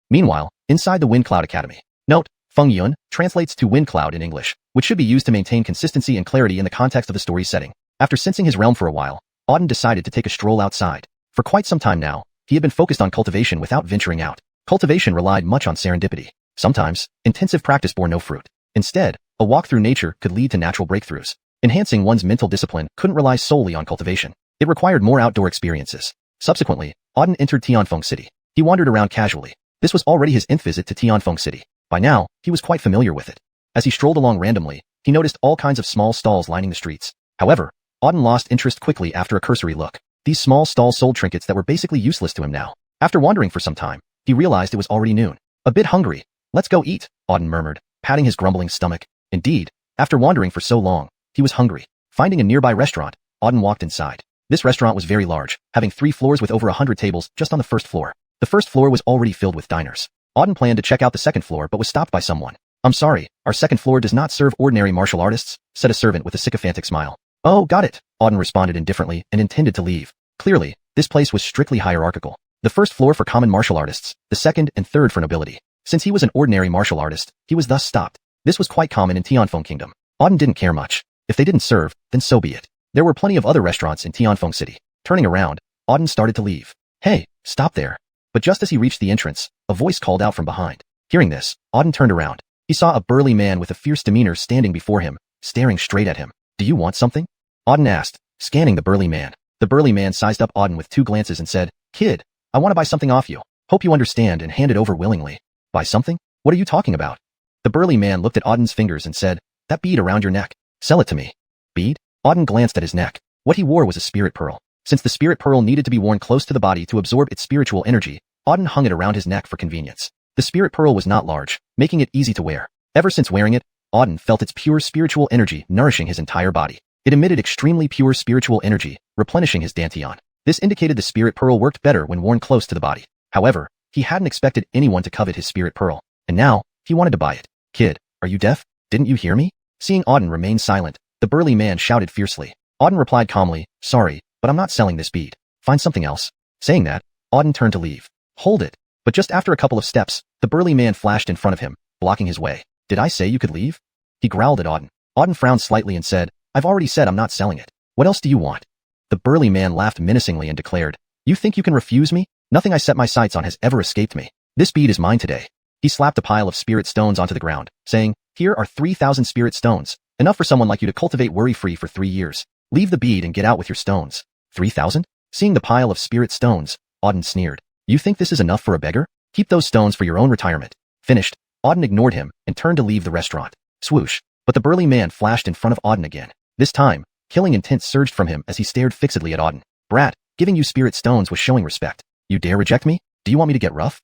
Meanwhile, inside the Wind Cloud Academy. Note, Feng Yun translates to wind cloud in English, which should be used to maintain consistency and clarity in the context of the story's setting. After sensing his realm for a while, Auden decided to take a stroll outside. For quite some time now, he had been focused on cultivation without venturing out. Cultivation relied much on serendipity. Sometimes, intensive practice bore no fruit. Instead, a walk through nature could lead to natural breakthroughs. Enhancing one's mental discipline couldn't rely solely on cultivation. It required more outdoor experiences. Subsequently, Auden entered Tianfeng City. He wandered around casually. This was already his nth visit to Tianfeng City. By now, he was quite familiar with it. As he strolled along randomly, he noticed all kinds of small stalls lining the streets. However, Auden lost interest quickly after a cursory look. These small stalls sold trinkets that were basically useless to him now. After wandering for some time, he realized it was already noon. A bit hungry. Let's go eat, Auden murmured, patting his grumbling stomach. Indeed, after wandering for so long, he was hungry. Finding a nearby restaurant, Auden walked inside. This restaurant was very large, having 3 floors with over 100 tables just on the first floor. The first floor was already filled with diners. Auden planned to check out the second floor but was stopped by someone. I'm sorry, our second floor does not serve ordinary martial artists, said a servant with a sycophantic smile. Oh, got it, Auden responded indifferently and intended to leave. Clearly, this place was strictly hierarchical. The first floor for common martial artists, the second and third for nobility. Since he was an ordinary martial artist, he was thus stopped. This was quite common in Tianfeng Kingdom. Auden didn't care much. If they didn't serve, then so be it. There were plenty of other restaurants in Tianfeng City. Turning around, Auden started to leave. Hey, stop there. But just as he reached the entrance, a voice called out from behind. Hearing this, Auden turned around. He saw a burly man with a fierce demeanor standing before him, staring straight at him. Do you want something? Auden asked, scanning the burly man. The burly man sized up Auden with 2 glances and said, Kid, I want to buy something off you. Hope you understand and hand it over willingly. Buy something? What are you talking about? The burly man looked at Auden's fingers and said, that bead around your neck. Sell it to me. Bead? Auden glanced at his neck. What he wore was a spirit pearl. Since the spirit pearl needed to be worn close to the body to absorb its spiritual energy, Auden hung it around his neck for convenience. The spirit pearl was not large, making it easy to wear. Ever since wearing it, Auden felt its pure spiritual energy nourishing his entire body. It emitted extremely pure spiritual energy, replenishing his dantian. This indicated the spirit pearl worked better when worn close to the body. However, he hadn't expected anyone to covet his spirit pearl, and now, he wanted to buy it. Kid, are you deaf? Didn't you hear me? Seeing Auden remain silent, the burly man shouted fiercely. Auden replied calmly, sorry, but I'm not selling this bead. Find something else. Saying that, Auden turned to leave. Hold it. But just after a couple of steps, the burly man flashed in front of him, blocking his way. Did I say you could leave? He growled at Auden. Auden frowned slightly and said, I've already said I'm not selling it. What else do you want? The burly man laughed menacingly and declared, you think you can refuse me? Nothing I set my sights on has ever escaped me. This bead is mine today. He slapped a pile of spirit stones onto the ground, saying, here are 3,000 spirit stones, enough for someone like you to cultivate worry-free for 3 years. Leave the bead and get out with your stones. 3,000? Seeing the pile of spirit stones, Auden sneered. You think this is enough for a beggar? Keep those stones for your own retirement. Finished. Auden ignored him and turned to leave the restaurant. Swoosh. But the burly man flashed in front of Auden again. This time, killing intent surged from him as he stared fixedly at Auden. Brat, giving you spirit stones was showing respect. You dare reject me? Do you want me to get rough?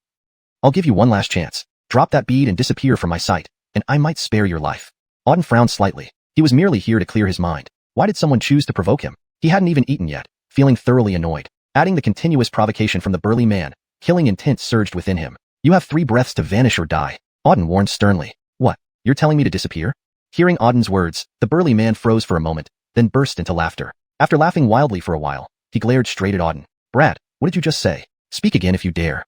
I'll give you one last chance. Drop that bead and disappear from my sight, and I might spare your life. Auden frowned slightly. He was merely here to clear his mind. Why did someone choose to provoke him? He hadn't even eaten yet, feeling thoroughly annoyed. Adding the continuous provocation from the burly man, killing intent surged within him. You have 3 breaths to vanish or die. Auden warned sternly. What? You're telling me to disappear? Hearing Auden's words, the burly man froze for a moment, then burst into laughter. After laughing wildly for a while, he glared straight at Auden. Brat, what did you just say? Speak again if you dare.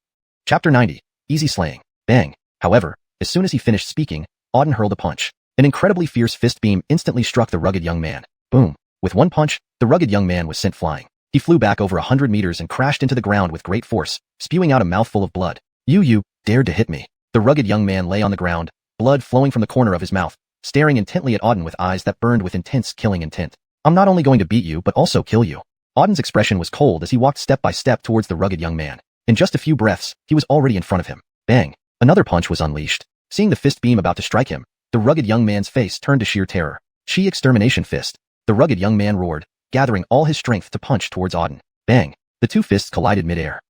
Chapter 90. Easy slaying. Bang. However, as soon as he finished speaking, Auden hurled a punch. An incredibly fierce fist beam instantly struck the rugged young man. Boom. With one punch, the rugged young man was sent flying. He flew back over 100 meters and crashed into the ground with great force, spewing out a mouthful of blood. You dared to hit me. The rugged young man lay on the ground, blood flowing from the corner of his mouth, staring intently at Auden with eyes that burned with intense killing intent. I'm not only going to beat you but also kill you. Auden's expression was cold as he walked step by step towards the rugged young man. In just a few breaths, he was already in front of him. Bang! Another punch was unleashed. Seeing the fist beam about to strike him, the rugged young man's face turned to sheer terror. Chi extermination fist. The rugged young man roared, gathering all his strength to punch towards Auden. Bang! The 2 fists collided midair.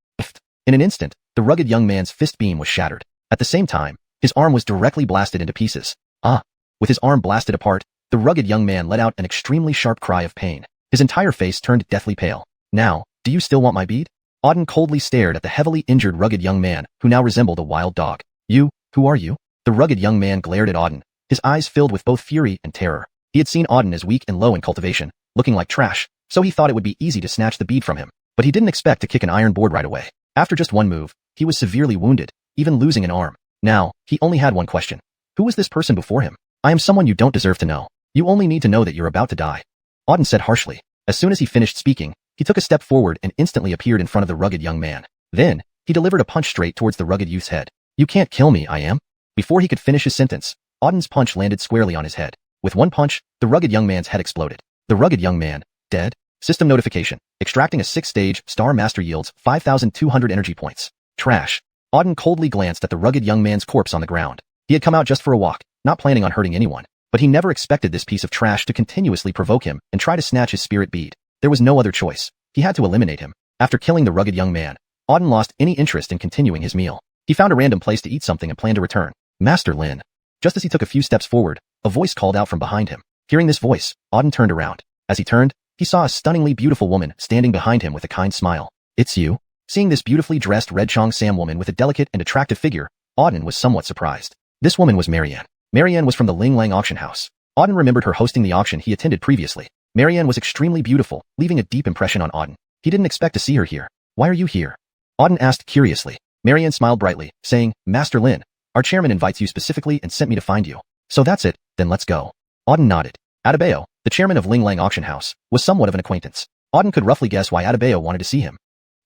In an instant, the rugged young man's fist beam was shattered. At the same time, his arm was directly blasted into pieces. Ah! With his arm blasted apart, the rugged young man let out an extremely sharp cry of pain. His entire face turned deathly pale. Now, do you still want my bead? Auden coldly stared at the heavily injured rugged young man, who now resembled a wild dog. Who are you? The rugged young man glared at Auden, his eyes filled with both fury and terror. He had seen Auden as weak and low in cultivation, looking like trash, so he thought it would be easy to snatch the bead from him. But he didn't expect to kick an iron board right away. After just one move, he was severely wounded, even losing an arm. Now, he only had one question. Who was this person before him? I am someone you don't deserve to know. You only need to know that you're about to die. Auden said harshly. As soon as he finished speaking, he took a step forward and instantly appeared in front of the rugged young man. Then, he delivered a punch straight towards the rugged youth's head. You can't kill me, I am. Before he could finish his sentence, Auden's punch landed squarely on his head. With one punch, the rugged young man's head exploded. The rugged young man, dead? System notification. Extracting a 6-stage Star Master yields 5,200 energy points. Trash. Auden coldly glanced at the rugged young man's corpse on the ground. He had come out just for a walk, not planning on hurting anyone. But he never expected this piece of trash to continuously provoke him and try to snatch his spirit bead. There was no other choice. He had to eliminate him. After killing the rugged young man, Auden lost any interest in continuing his meal. He found a random place to eat something and planned to return. Master Lin. Just as he took a few steps forward, a voice called out from behind him. Hearing this voice, Auden turned around. As he turned, he saw a stunningly beautiful woman standing behind him with a kind smile. It's you? Seeing this beautifully dressed Red Chong Sam woman with a delicate and attractive figure, Auden was somewhat surprised. This woman was Marianne. Marianne was from the Ling Lang auction house. Auden remembered her hosting the auction he attended previously. Marianne was extremely beautiful, leaving a deep impression on Auden. He didn't expect to see her here. Why are you here? Auden asked curiously. Marianne smiled brightly, saying, Master Lin, our chairman invites you specifically and sent me to find you. So that's it, then let's go. Auden nodded. Adebayo, the chairman of Ling Lang auction house, was somewhat of an acquaintance. Auden could roughly guess why Adebayo wanted to see him.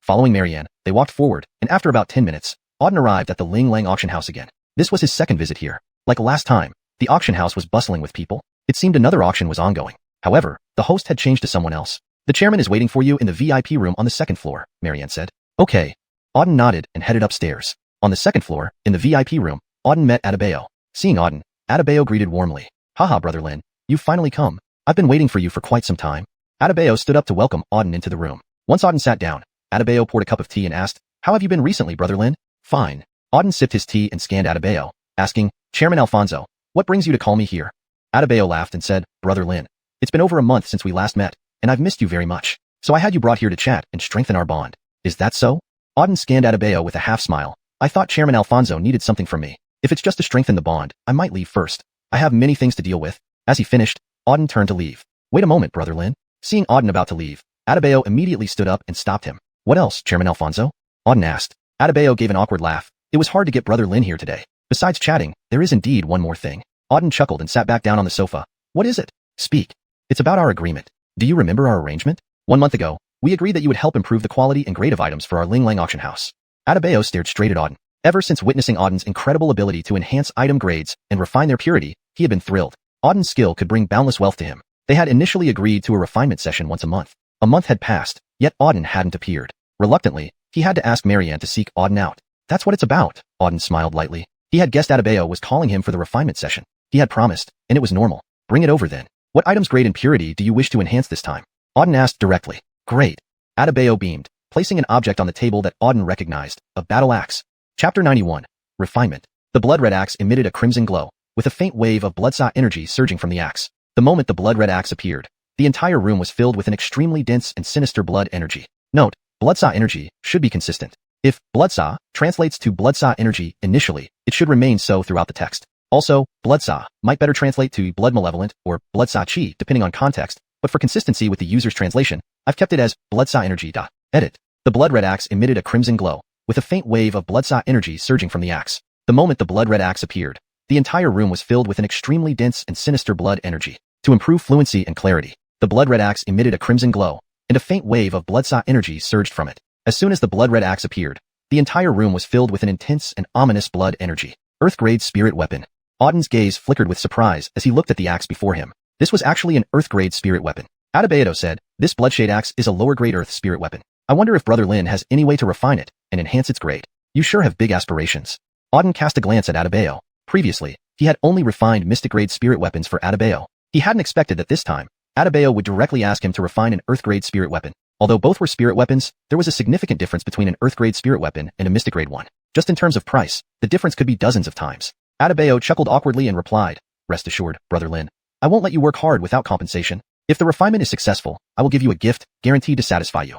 Following Marianne, they walked forward, and after about 10 minutes, Auden arrived at the Ling Lang auction house again. This was his second visit here. Like last time, the auction house was bustling with people. It seemed another auction was ongoing. However, the host had changed to someone else. The chairman is waiting for you in the VIP room on the second floor, Marianne said. Okay. Auden nodded and headed upstairs. On the second floor, in the VIP room, Auden met Adebayo. Seeing Auden, Adebayo greeted warmly. Haha, Brother Lin, you've finally come. I've been waiting for you for quite some time. Adebayo stood up to welcome Auden into the room. Once Auden sat down, Adebayo poured a cup of tea and asked, How have you been recently, Brother Lin? Fine. Auden sipped his tea and scanned Adebayo, asking, Chairman Alfonso, what brings you to call me here? Adebayo laughed and said, Brother Lin, it's been over a month since we last met, and I've missed you very much. So I had you brought here to chat and strengthen our bond. Is that so? Auden scanned Adebayo with a half smile. I thought Chairman Alfonso needed something from me. If it's just to strengthen the bond, I might leave first. I have many things to deal with. As he finished, Auden turned to leave. Wait a moment, Brother Lin. Seeing Auden about to leave, Adebayo immediately stood up and stopped him. What else, Chairman Alfonso? Auden asked. Adebayo gave an awkward laugh. It was hard to get Brother Lin here today. Besides chatting, there is indeed one more thing. Auden chuckled and sat back down on the sofa. What is it? Speak. It's about our agreement. Do you remember our arrangement? 1 month ago, we agreed that you would help improve the quality and grade of items for our Ling Lang auction house. Adebayo stared straight at Auden. Ever since witnessing Auden's incredible ability to enhance item grades and refine their purity, he had been thrilled. Auden's skill could bring boundless wealth to him. They had initially agreed to a refinement session once a month. A month had passed, yet Auden hadn't appeared. Reluctantly, he had to ask Marianne to seek Auden out. That's what it's about, Auden smiled lightly. He had guessed Adebayo was calling him for the refinement session. He had promised, and it was normal. Bring it over then. What items grade and purity do you wish to enhance this time? Auden asked directly. Great. Adebayo beamed, placing an object on the table that Auden recognized, a battle axe. Chapter 91. Refinement. The blood red axe emitted a crimson glow, with a faint wave of blood-saw energy surging from the axe. The moment the blood red axe appeared, the entire room was filled with an extremely dense and sinister blood energy. Note, blood-saw energy should be consistent. If blood-saw translates to blood-saw energy initially, it should remain so throughout the text. Also, blood-saw might better translate to blood malevolent or blood-saw chi depending on context, but for consistency with the user's translation, I've kept it as blood-saw energy. Edit. The blood red axe emitted a crimson glow, with a faint wave of blood-saw energy surging from the axe. The moment the blood red axe appeared, the entire room was filled with an extremely dense and sinister blood energy. To improve fluency and clarity, the blood red axe emitted a crimson glow, and a faint wave of blood-saw energy surged from it. As soon as the blood red axe appeared, the entire room was filled with an intense and ominous blood energy. Earth-grade spirit weapon. Auden's gaze flickered with surprise as he looked at the axe before him. This was actually an Earth-grade spirit weapon. Adebayo said, this Bloodshade axe is a lower-grade Earth spirit weapon. I wonder if Brother Lin has any way to refine it and enhance its grade. You sure have big aspirations. Auden cast a glance at Adebayo. Previously, he had only refined mystic-grade spirit weapons for Adebayo. He hadn't expected that this time, Adebayo would directly ask him to refine an Earth-grade spirit weapon. Although both were spirit weapons, there was a significant difference between an Earth-grade spirit weapon and a mystic-grade one. Just in terms of price, the difference could be dozens of times. Adebayo chuckled awkwardly and replied, Rest assured, Brother Lin, I won't let you work hard without compensation. If the refinement is successful, I will give you a gift, guaranteed to satisfy you.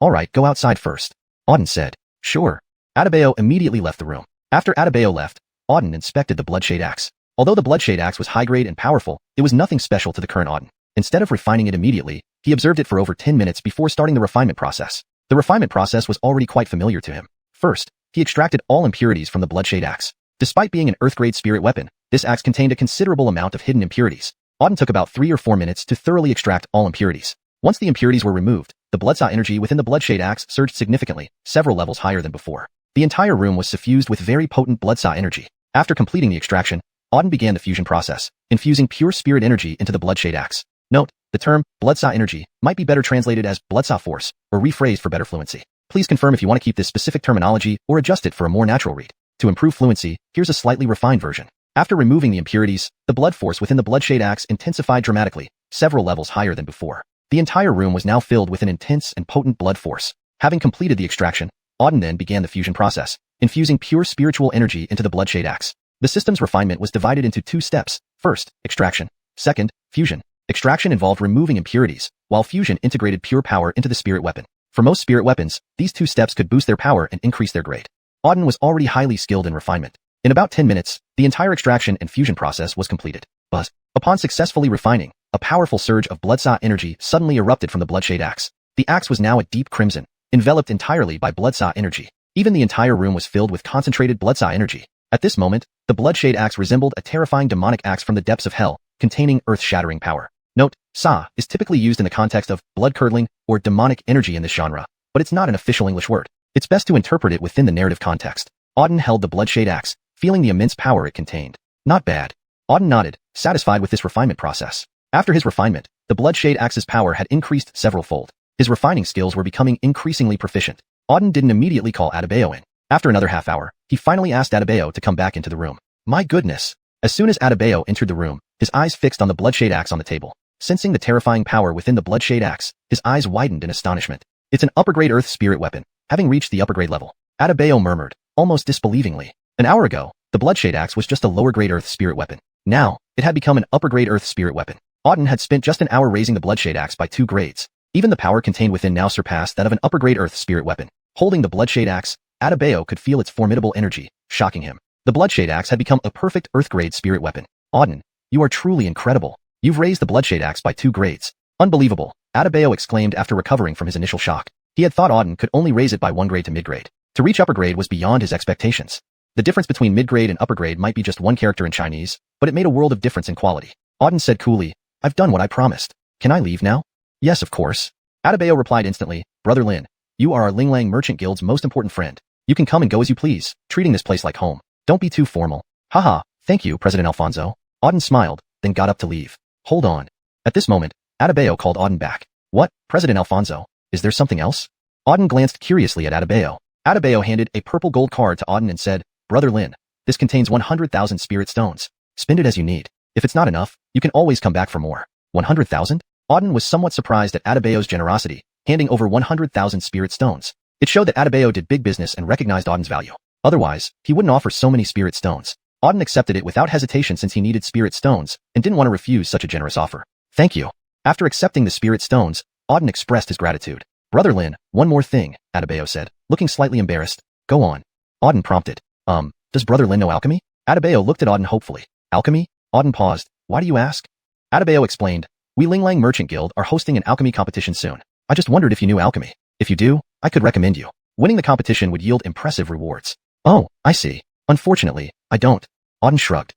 Alright, go outside first. Auden said. Sure. Adebayo immediately left the room. After Adebayo left, Auden inspected the Bloodshade axe. Although the Bloodshade axe was high-grade and powerful, it was nothing special to the current Auden. Instead of refining it immediately, he observed it for over 10 minutes before starting the refinement process. The refinement process was already quite familiar to him. First, he extracted all impurities from the Bloodshade axe. Despite being an Earth-grade spirit weapon, this axe contained a considerable amount of hidden impurities. Auden took about 3 or 4 minutes to thoroughly extract all impurities. Once the impurities were removed, the blood-saw energy within the Bloodshade axe surged significantly, several levels higher than before. The entire room was suffused with very potent blood-saw energy. After completing the extraction, Auden began the fusion process, infusing pure spirit energy into the bloodshade axe. Note, the term bloodsaw energy might be better translated as bloodsaw force, or rephrased for better fluency. Please confirm if you want to keep this specific terminology or adjust it for a more natural read. To improve fluency, here's a slightly refined version. After removing the impurities, the blood force within the bloodshade axe intensified dramatically, several levels higher than before. The entire room was now filled with an intense and potent blood force. Having completed the extraction, Auden then began the fusion process, infusing pure spiritual energy into the bloodshade axe. The system's refinement was divided into 2 steps. First, extraction. Second, fusion. Extraction involved removing impurities, while fusion integrated pure power into the spirit weapon. For most spirit weapons, these 2 steps could boost their power and increase their grade. Auden was already highly skilled in refinement. In about 10 minutes, the entire extraction and fusion process was completed. But, upon successfully refining, a powerful surge of bloodsaw energy suddenly erupted from the bloodshade axe. The axe was now a deep crimson, enveloped entirely by bloodsaw energy. Even the entire room was filled with concentrated bloodsaw energy. At this moment, the bloodshade axe resembled a terrifying demonic axe from the depths of hell, containing earth-shattering power. Note, Sa is typically used in the context of blood-curdling or demonic energy in this genre, but it's not an official English word. It's best to interpret it within the narrative context. Auden held the bloodshade axe, feeling the immense power it contained. Not bad. Auden nodded, satisfied with this refinement process. After his refinement, the bloodshade axe's power had increased several-fold. His refining skills were becoming increasingly proficient. Auden didn't immediately call Adebayo in. After another half hour, he finally asked Adebayo to come back into the room. My goodness! As soon as Adebayo entered the room, his eyes fixed on the bloodshade axe on the table. Sensing the terrifying power within the bloodshade axe, his eyes widened in astonishment. It's an upper-grade earth spirit weapon, having reached the upper-grade level. Adebayo murmured, almost disbelievingly. An hour ago, the bloodshade axe was just a lower-grade earth spirit weapon. Now, it had become an upper-grade earth spirit weapon. Auden had spent just an hour raising the bloodshade axe by 2 grades. Even the power contained within now surpassed that of an upper-grade earth spirit weapon. Holding the bloodshade axe, Adebayo could feel its formidable energy, shocking him. The bloodshade axe had become a perfect earth-grade spirit weapon. Auden, you are truly incredible. You've raised the bloodshade axe by 2 grades. Unbelievable, Adebayo exclaimed after recovering from his initial shock. He had thought Auden could only raise it by 1 grade to mid-grade. To reach upper grade was beyond his expectations. The difference between mid-grade and upper grade might be just 1 character in Chinese, but it made a world of difference in quality. Auden said coolly, I've done what I promised. Can I leave now? Yes, of course. Adebayo replied instantly, Brother Lin, you are our Linglang Merchant Guild's most important friend. You can come and go as you please, treating this place like home. Don't be too formal. Haha, thank you, President Alfonso. Auden smiled, then got up to leave. Hold on. At this moment, Adebayo called Auden back. What, President Alfonso? Is there something else? Auden glanced curiously at Adebayo. Adebayo handed a purple gold card to Auden and said, Brother Lin, this contains 100,000 spirit stones. Spend it as you need. If it's not enough, you can always come back for more. 100,000? Auden was somewhat surprised at Adebayo's generosity, handing over 100,000 spirit stones. It showed that Adebayo did big business and recognized Auden's value. Otherwise, he wouldn't offer so many spirit stones. Auden accepted it without hesitation since he needed spirit stones and didn't want to refuse such a generous offer. Thank you. After accepting the spirit stones, Auden expressed his gratitude. Brother Lin, one more thing, Adebayo said, looking slightly embarrassed. Go on. Auden prompted. Does Brother Lin know alchemy? Adebayo looked at Auden hopefully. Alchemy? Auden paused. Why do you ask? Adebayo explained. We Linglang Merchant Guild are hosting an alchemy competition soon. I just wondered if you knew alchemy. If you do, I could recommend you. Winning the competition would yield impressive rewards. Oh, I see. Unfortunately, I don't. Auden shrugged.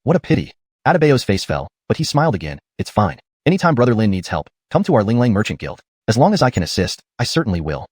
What a pity. Adebayo's face fell, but he smiled again. It's fine. Anytime Brother Lin needs help, come to our Linglang Merchant Guild. As long as I can assist, I certainly will.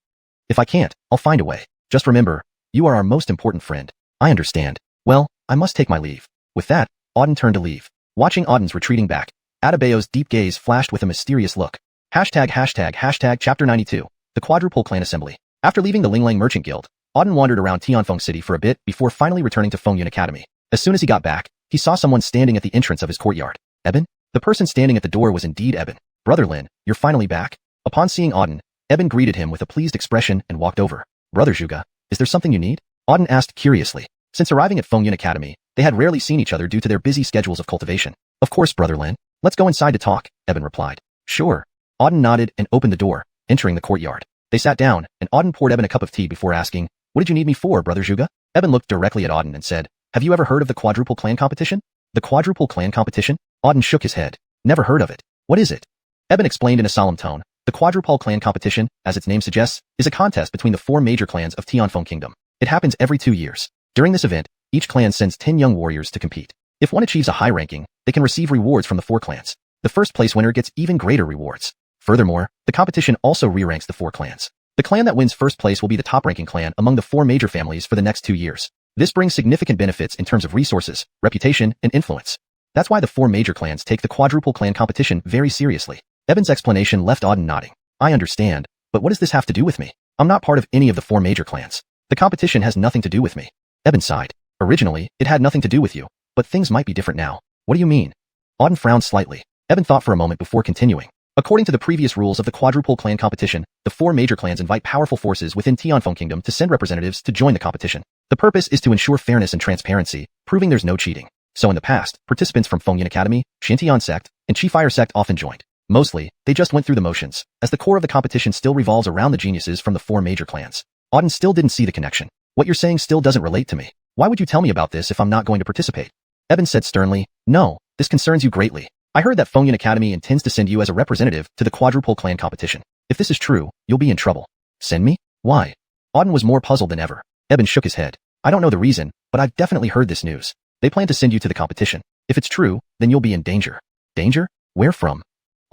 If I can't, I'll find a way. Just remember, you are our most important friend. I understand. Well, I must take my leave. With that, Auden turned to leave. Watching Auden's retreating back, Adebayo's deep gaze flashed with a mysterious look. Hashtag Chapter 92, the Quadruple Clan Assembly. After leaving the Linglang Merchant Guild, Auden wandered around Tianfeng City for a bit before finally returning to Fengyun Academy. As soon as he got back, he saw someone standing at the entrance of his courtyard. Eben? The person standing at the door was indeed Eben. Brother Lin, you're finally back? Upon seeing Auden, Eben greeted him with a pleased expression and walked over. Brother Zhuge, is there something you need? Auden asked curiously. Since arriving at Fengyun Academy, they had rarely seen each other due to their busy schedules of cultivation. Of course, Brother Lin. Let's go inside to talk, Eben replied. Sure. Auden nodded and opened the door, entering the courtyard. They sat down, and Auden poured Eben a cup of tea before asking, What did you need me for, Brother Zhuge? Eben looked directly at Auden and said, Have you ever heard of the Quadruple Clan Competition? The Quadruple Clan Competition? Auden shook his head. Never heard of it. What is it? Eben explained in a solemn tone. The Quadruple Clan Competition, as its name suggests, is a contest between the 4 major clans of Tianfeng Kingdom. It happens every 2 years. During this event, each clan sends 10 young warriors to compete. If one achieves a high ranking, they can receive rewards from the 4 clans. The first place winner gets even greater rewards. Furthermore, the competition also re-ranks the 4 clans. The clan that wins first place will be the top-ranking clan among the 4 major families for the next 2 years. This brings significant benefits in terms of resources, reputation, and influence. That's why the 4 major clans take the quadruple clan competition very seriously. Eben's explanation left Auden nodding. I understand, but what does this have to do with me? I'm not part of any of the 4 major clans. The competition has nothing to do with me. Eben sighed. Originally, it had nothing to do with you, but things might be different now. What do you mean? Auden frowned slightly. Eben thought for a moment before continuing. According to the previous rules of the quadruple clan competition, the 4 major clans invite powerful forces within Tianfeng Kingdom to send representatives to join the competition. The purpose is to ensure fairness and transparency, proving there's no cheating. So in the past, participants from Fengyun Academy, Xintian Sect, and Qifire Sect often joined. Mostly, they just went through the motions, as the core of the competition still revolves around the geniuses from the 4 major clans. Auden still didn't see the connection. What you're saying still doesn't relate to me. Why would you tell me about this if I'm not going to participate? Eben said sternly, no, this concerns you greatly. I heard that Fengyun Academy intends to send you as a representative to the quadruple clan competition. If this is true, you'll be in trouble. Send me? Why? Auden was more puzzled than ever. Eben shook his head. I don't know the reason, but I've definitely heard this news. They plan to send you to the competition. If it's true, then you'll be in danger. Danger? Where from?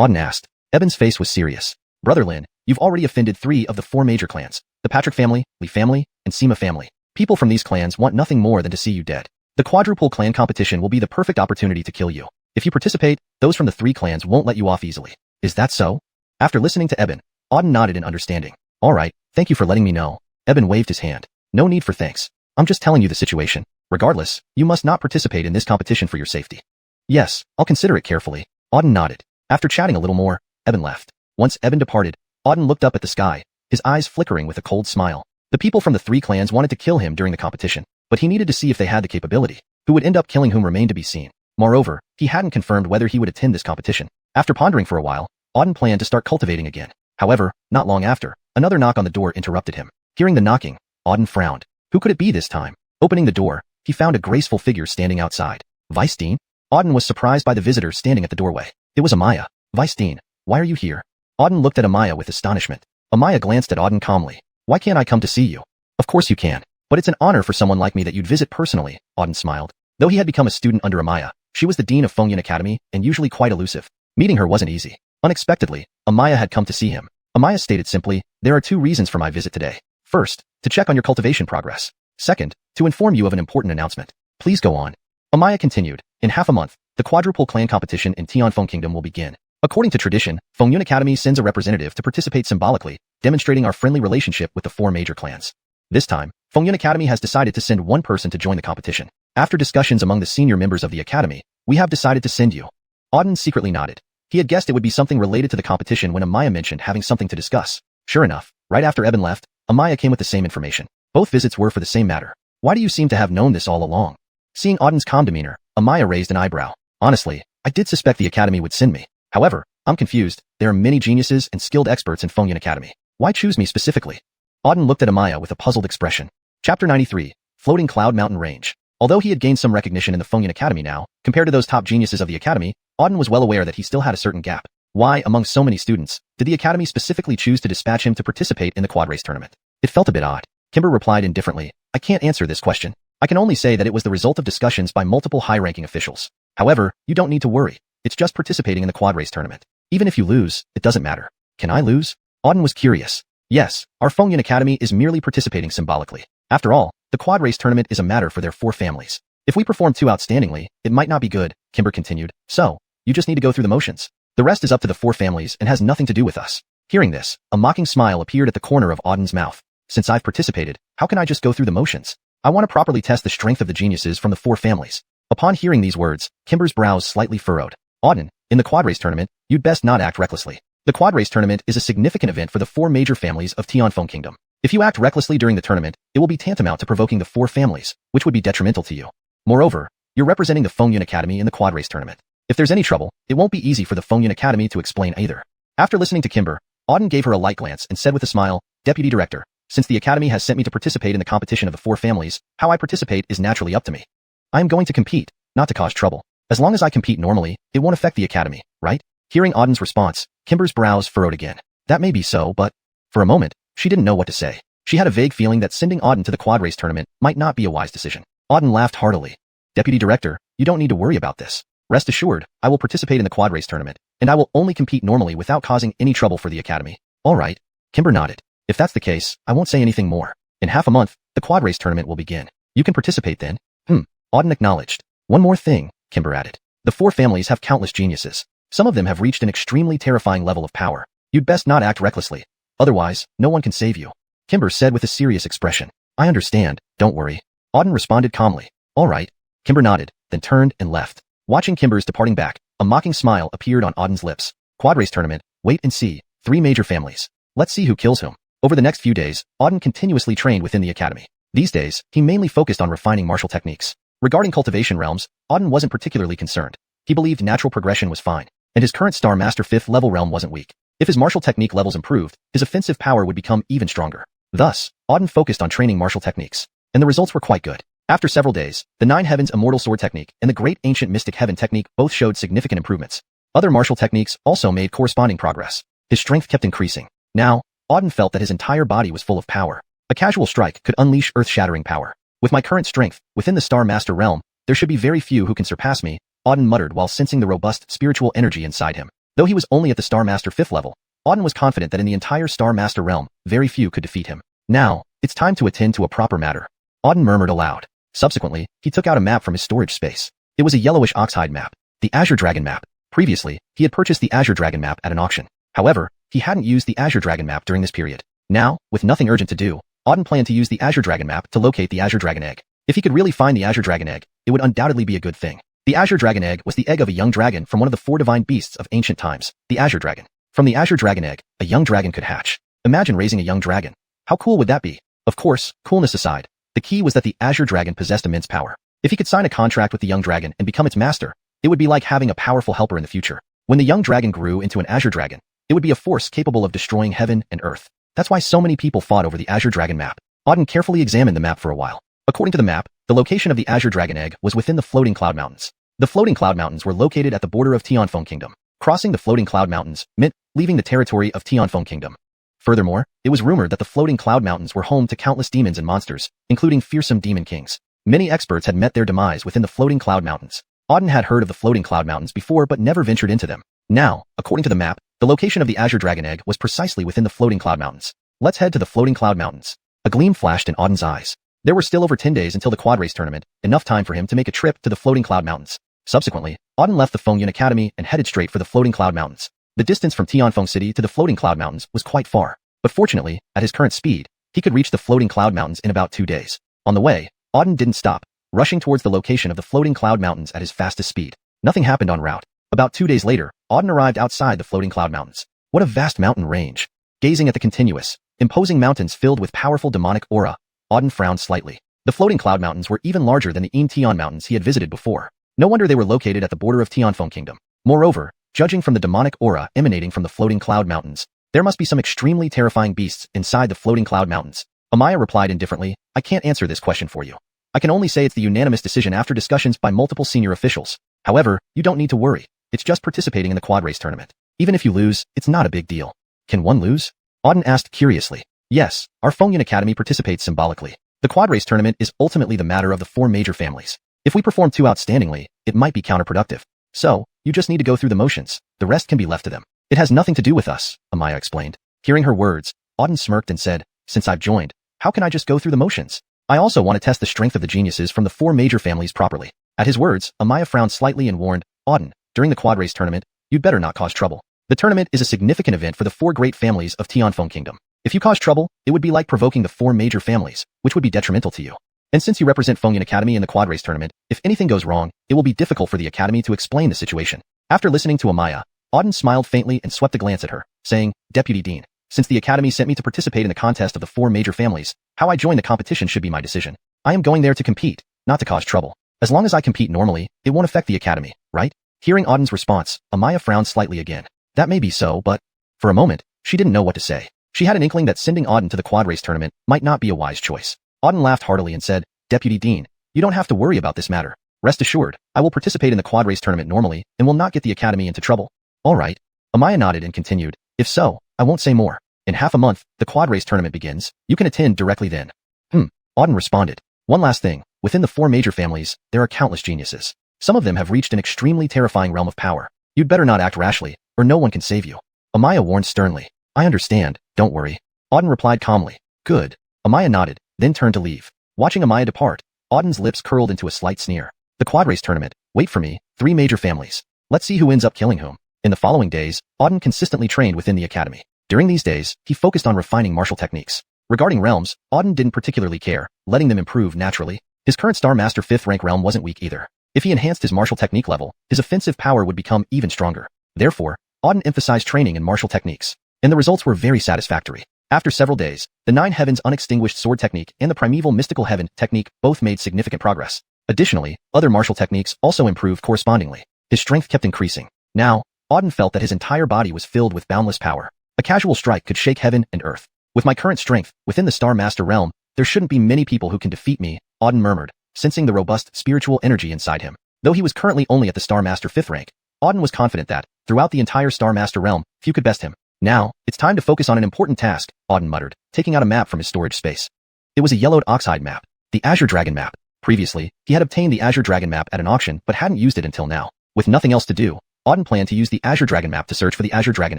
Auden asked. Eben's face was serious. Brother Lin, you've already offended 3 of the 4 major clans. The Patrick family, Li family, and Sima family. People from these clans want nothing more than to see you dead. The quadruple clan competition will be the perfect opportunity to kill you. If you participate, those from the 3 clans won't let you off easily. Is that so? After listening to Eben, Auden nodded in understanding. All right, thank you for letting me know. Eben waved his hand. No need for thanks. I'm just telling you the situation. Regardless, you must not participate in this competition for your safety. Yes, I'll consider it carefully. Auden nodded. After chatting a little more, Eben left. Once Eben departed, Auden looked up at the sky, his eyes flickering with a cold smile. The people from the 3 clans wanted to kill him during the competition, but he needed to see if they had the capability. Who would end up killing whom remained to be seen. Moreover, he hadn't confirmed whether he would attend this competition. After pondering for a while, Auden planned to start cultivating again. However, not long after, another knock on the door interrupted him. Hearing the knocking, Auden frowned. Who could it be this time? Opening the door, he found a graceful figure standing outside. Weisstein? Auden was surprised by the visitor standing at the doorway. It was Amaya. Weisstein, why are you here? Auden looked at Amaya with astonishment. Amaya glanced at Auden calmly. Why can't I come to see you? Of course you can. But it's an honor for someone like me that you'd visit personally, Auden smiled. Though he had become a student under Amaya, she was the dean of Fengyun Academy and usually quite elusive. Meeting her wasn't easy. Unexpectedly, Amaya had come to see him. Amaya stated simply, there are 2 reasons for my visit today. First, to check on your cultivation progress. Second, to inform you of an important announcement. Please go on. Amaya continued, in half a month, the quadruple clan competition in Tianfeng Kingdom will begin. According to tradition, Fengyun Academy sends a representative to participate symbolically, demonstrating our friendly relationship with the 4 major clans. This time, Fengyun Academy has decided to send 1 person to join the competition. After discussions among the senior members of the academy, we have decided to send you. Auden secretly nodded. He had guessed it would be something related to the competition when Amaya mentioned having something to discuss. Sure enough, right after Eben left, Amaya came with the same information. Both visits were for the same matter. Why do you seem to have known this all along? Seeing Auden's calm demeanor, Amaya raised an eyebrow. Honestly, I did suspect the academy would send me. However, I'm confused. There are many geniuses and skilled experts in Fengyun Academy. Why choose me specifically? Auden looked at Amaya with a puzzled expression. Chapter 93, Floating Cloud Mountain Range. Although he had gained some recognition in the Fengyun Academy now, compared to those top geniuses of the academy, Auden was well aware that he still had a certain gap. Why, among so many students, did the academy specifically choose to dispatch him to participate in the quad race tournament? It felt a bit odd. Kimber replied indifferently, I can't answer this question. I can only say that it was the result of discussions by multiple high-ranking officials. However, you don't need to worry. It's just participating in the quad race tournament. Even if you lose, it doesn't matter. Can I lose? Auden was curious. Yes, our Fengyun Academy is merely participating symbolically. After all, the quad race tournament is a matter for their 4 families. If we perform too outstandingly, it might not be good, Kimber continued. So, you just need to go through the motions. The rest is up to the 4 families and has nothing to do with us. Hearing this, a mocking smile appeared at the corner of Auden's mouth. Since I've participated, how can I just go through the motions? I want to properly test the strength of the geniuses from the 4 families. Upon hearing these words, Kimber's brows slightly furrowed. Auden, in the quad race tournament, you'd best not act recklessly. The quad race tournament is a significant event for the 4 major families of Tianfeng Kingdom. If you act recklessly during the tournament, it will be tantamount to provoking the 4 families, which would be detrimental to you. Moreover, you're representing the Fengyun Academy in the quad race tournament. If there's any trouble, it won't be easy for the Fengyun Academy to explain either. After listening to Kimber, Auden gave her a light glance and said with a smile, Deputy Director, since the Academy has sent me to participate in the competition of the 4 families, how I participate is naturally up to me. I am going to compete, not to cause trouble. As long as I compete normally, it won't affect the Academy, right? Hearing Auden's response, Kimber's brows furrowed again. That may be so, but... For a moment, she didn't know what to say. She had a vague feeling that sending Auden to the quad race tournament might not be a wise decision. Auden laughed heartily. Deputy Director, you don't need to worry about this. Rest assured, I will participate in the quad race tournament, and I will only compete normally without causing any trouble for the Academy. All right. Kimber nodded. If that's the case, I won't say anything more. In half a month, the quad race tournament will begin. You can participate then. Auden acknowledged. One more thing, Kimber added. The 4 families have countless geniuses. Some of them have reached an extremely terrifying level of power. You'd best not act recklessly. Otherwise, no one can save you. Kimber said with a serious expression. I understand, don't worry. Auden responded calmly. All right. Kimber nodded, then turned and left. Watching Kimber's departing back, a mocking smile appeared on Auden's lips. Quad race tournament, wait and see, 3 major families. Let's see who kills whom. Over the next few days, Auden continuously trained within the academy. These days, he mainly focused on refining martial techniques. Regarding cultivation realms, Auden wasn't particularly concerned. He believed natural progression was fine, and his current Star Master 5th level realm wasn't weak. If his martial technique levels improved, his offensive power would become even stronger. Thus, Auden focused on training martial techniques, and the results were quite good. After several days, the 9 Heavens Immortal Sword technique and the Great Ancient Mystic Heaven technique both showed significant improvements. Other martial techniques also made corresponding progress. His strength kept increasing. Now, Auden felt that his entire body was full of power. A casual strike could unleash earth-shattering power. With my current strength, within the Star Master realm, there should be very few who can surpass me, Auden muttered while sensing the robust spiritual energy inside him. Though he was only at the Star Master 5th level, Auden was confident that in the entire Star Master realm, very few could defeat him. Now, it's time to attend to a proper matter. Auden murmured aloud. Subsequently, he took out a map from his storage space. It was a yellowish oxhide map, the Azure Dragon map. Previously, he had purchased the Azure Dragon map at an auction. However, he hadn't used the Azure Dragon map during this period. Now, with nothing urgent to do, Auden planned to use the Azure Dragon map to locate the Azure Dragon egg. If he could really find the Azure Dragon egg, it would undoubtedly be a good thing. The Azure Dragon egg was the egg of a young dragon from one of the 4 divine beasts of ancient times, the Azure Dragon. From the Azure Dragon egg, a young dragon could hatch. Imagine raising a young dragon. How cool would that be? Of course, coolness aside, the key was that the Azure Dragon possessed immense power. If he could sign a contract with the young dragon and become its master, it would be like having a powerful helper in the future. When the young dragon grew into an Azure Dragon, it would be a force capable of destroying heaven and earth. That's why so many people fought over the Azure Dragon map. Auden carefully examined the map for a while. According to the map, the location of the Azure Dragon egg was within the Floating Cloud Mountains. The Floating Cloud Mountains were located at the border of Tianfeng Kingdom. Crossing the Floating Cloud Mountains meant leaving the territory of Tianfeng Kingdom. Furthermore, it was rumored that the Floating Cloud Mountains were home to countless demons and monsters, including fearsome demon kings. Many experts had met their demise within the Floating Cloud Mountains. Auden had heard of the Floating Cloud Mountains before but never ventured into them. Now, according to the map, the location of the Azure Dragon egg was precisely within the Floating Cloud Mountains. Let's head to the Floating Cloud Mountains. A gleam flashed in Auden's eyes. There were still over 10 days until the quad race tournament, enough time for him to make a trip to the Floating Cloud Mountains. Subsequently, Auden left the Fengyun Academy and headed straight for the Floating Cloud Mountains. The distance from Tianfeng City to the Floating Cloud Mountains was quite far, but fortunately, at his current speed, he could reach the Floating Cloud Mountains in about 2 days. On the way, Auden didn't stop, rushing towards the location of the Floating Cloud Mountains at his fastest speed. Nothing happened en route. About 2 days later, Auden arrived outside the Floating Cloud Mountains. What a vast mountain range! Gazing at the continuous, imposing mountains filled with powerful demonic aura, Auden frowned slightly. The Floating Cloud Mountains were even larger than the Tian Mountains he had visited before. No wonder they were located at the border of Tianfeng Kingdom. Moreover, judging from the demonic aura emanating from the Floating Cloud Mountains, there must be some extremely terrifying beasts inside the Floating Cloud Mountains. Amaya replied indifferently, I can't answer this question for you. I can only say it's the unanimous decision after discussions by multiple senior officials. However, you don't need to worry. It's just participating in the quad race tournament. Even if you lose, it's not a big deal. Can one lose? Auden asked curiously. Yes, our Fengyun Academy participates symbolically. The quad race tournament is ultimately the matter of the 4 major families. If we perform too outstandingly, it might be counterproductive. So, you just need to go through the motions. The rest can be left to them. It has nothing to do with us, Amaya explained. Hearing her words, Auden smirked and said, since I've joined, how can I just go through the motions? I also want to test the strength of the geniuses from the 4 major families properly. At his words, Amaya frowned slightly and warned, Auden, during the quad race tournament, you'd better not cause trouble. The tournament is a significant event for the 4 great families of Tianfeng Kingdom. If you cause trouble, it would be like provoking the 4 major families, which would be detrimental to you. And since you represent Fengyun Academy in the quad race tournament, if anything goes wrong, it will be difficult for the academy to explain the situation. After listening to Amaya, Auden smiled faintly and swept a glance at her, saying, Deputy Dean, since the academy sent me to participate in the contest of the 4 major families, how I join the competition should be my decision. I am going there to compete, not to cause trouble. As long as I compete normally, it won't affect the academy, right? Hearing Auden's response, Amaya frowned slightly again. That may be so, but for a moment, she didn't know what to say. She had an inkling that sending Auden to the quad race tournament might not be a wise choice. Auden laughed heartily and said, Deputy Dean, you don't have to worry about this matter. Rest assured, I will participate in the quad race tournament normally and will not get the academy into trouble. All right. Amaya nodded and continued, if so, I won't say more. In half a month, the quad race tournament begins. You can attend directly then. Auden responded. One last thing, within the 4 major families, there are countless geniuses. Some of them have reached an extremely terrifying realm of power. You'd better not act rashly, or no one can save you. Amaya warned sternly. I understand, don't worry. Auden replied calmly. Good. Amaya nodded, then turned to leave. Watching Amaya depart, Auden's lips curled into a slight sneer. The quad race tournament. Wait for me. 3 major families. Let's see who ends up killing whom. In the following days, Auden consistently trained within the academy. During these days, he focused on refining martial techniques. Regarding realms, Auden didn't particularly care, letting them improve naturally. His current Star Master 5th rank realm wasn't weak either. If he enhanced his martial technique level, his offensive power would become even stronger. Therefore, Auden emphasized training in martial techniques, and the results were very satisfactory. After several days, the 9 Heavens Unextinguished Sword technique and the Primeval Mystical Heaven technique both made significant progress. Additionally, other martial techniques also improved correspondingly. His strength kept increasing. Now, Auden felt that his entire body was filled with boundless power. A casual strike could shake heaven and earth. With my current strength, within the Star Master realm, there shouldn't be many people who can defeat me, Auden murmured, sensing the robust spiritual energy inside him. Though he was currently only at the Star Master 5th rank, Auden was confident that, throughout the entire Star Master realm, few could best him. Now, it's time to focus on an important task, Auden muttered, taking out a map from his storage space. It was a yellowed oxide map, the Azure Dragon map. Previously, he had obtained the Azure Dragon map at an auction but hadn't used it until now. With nothing else to do, Auden planned to use the Azure Dragon map to search for the Azure Dragon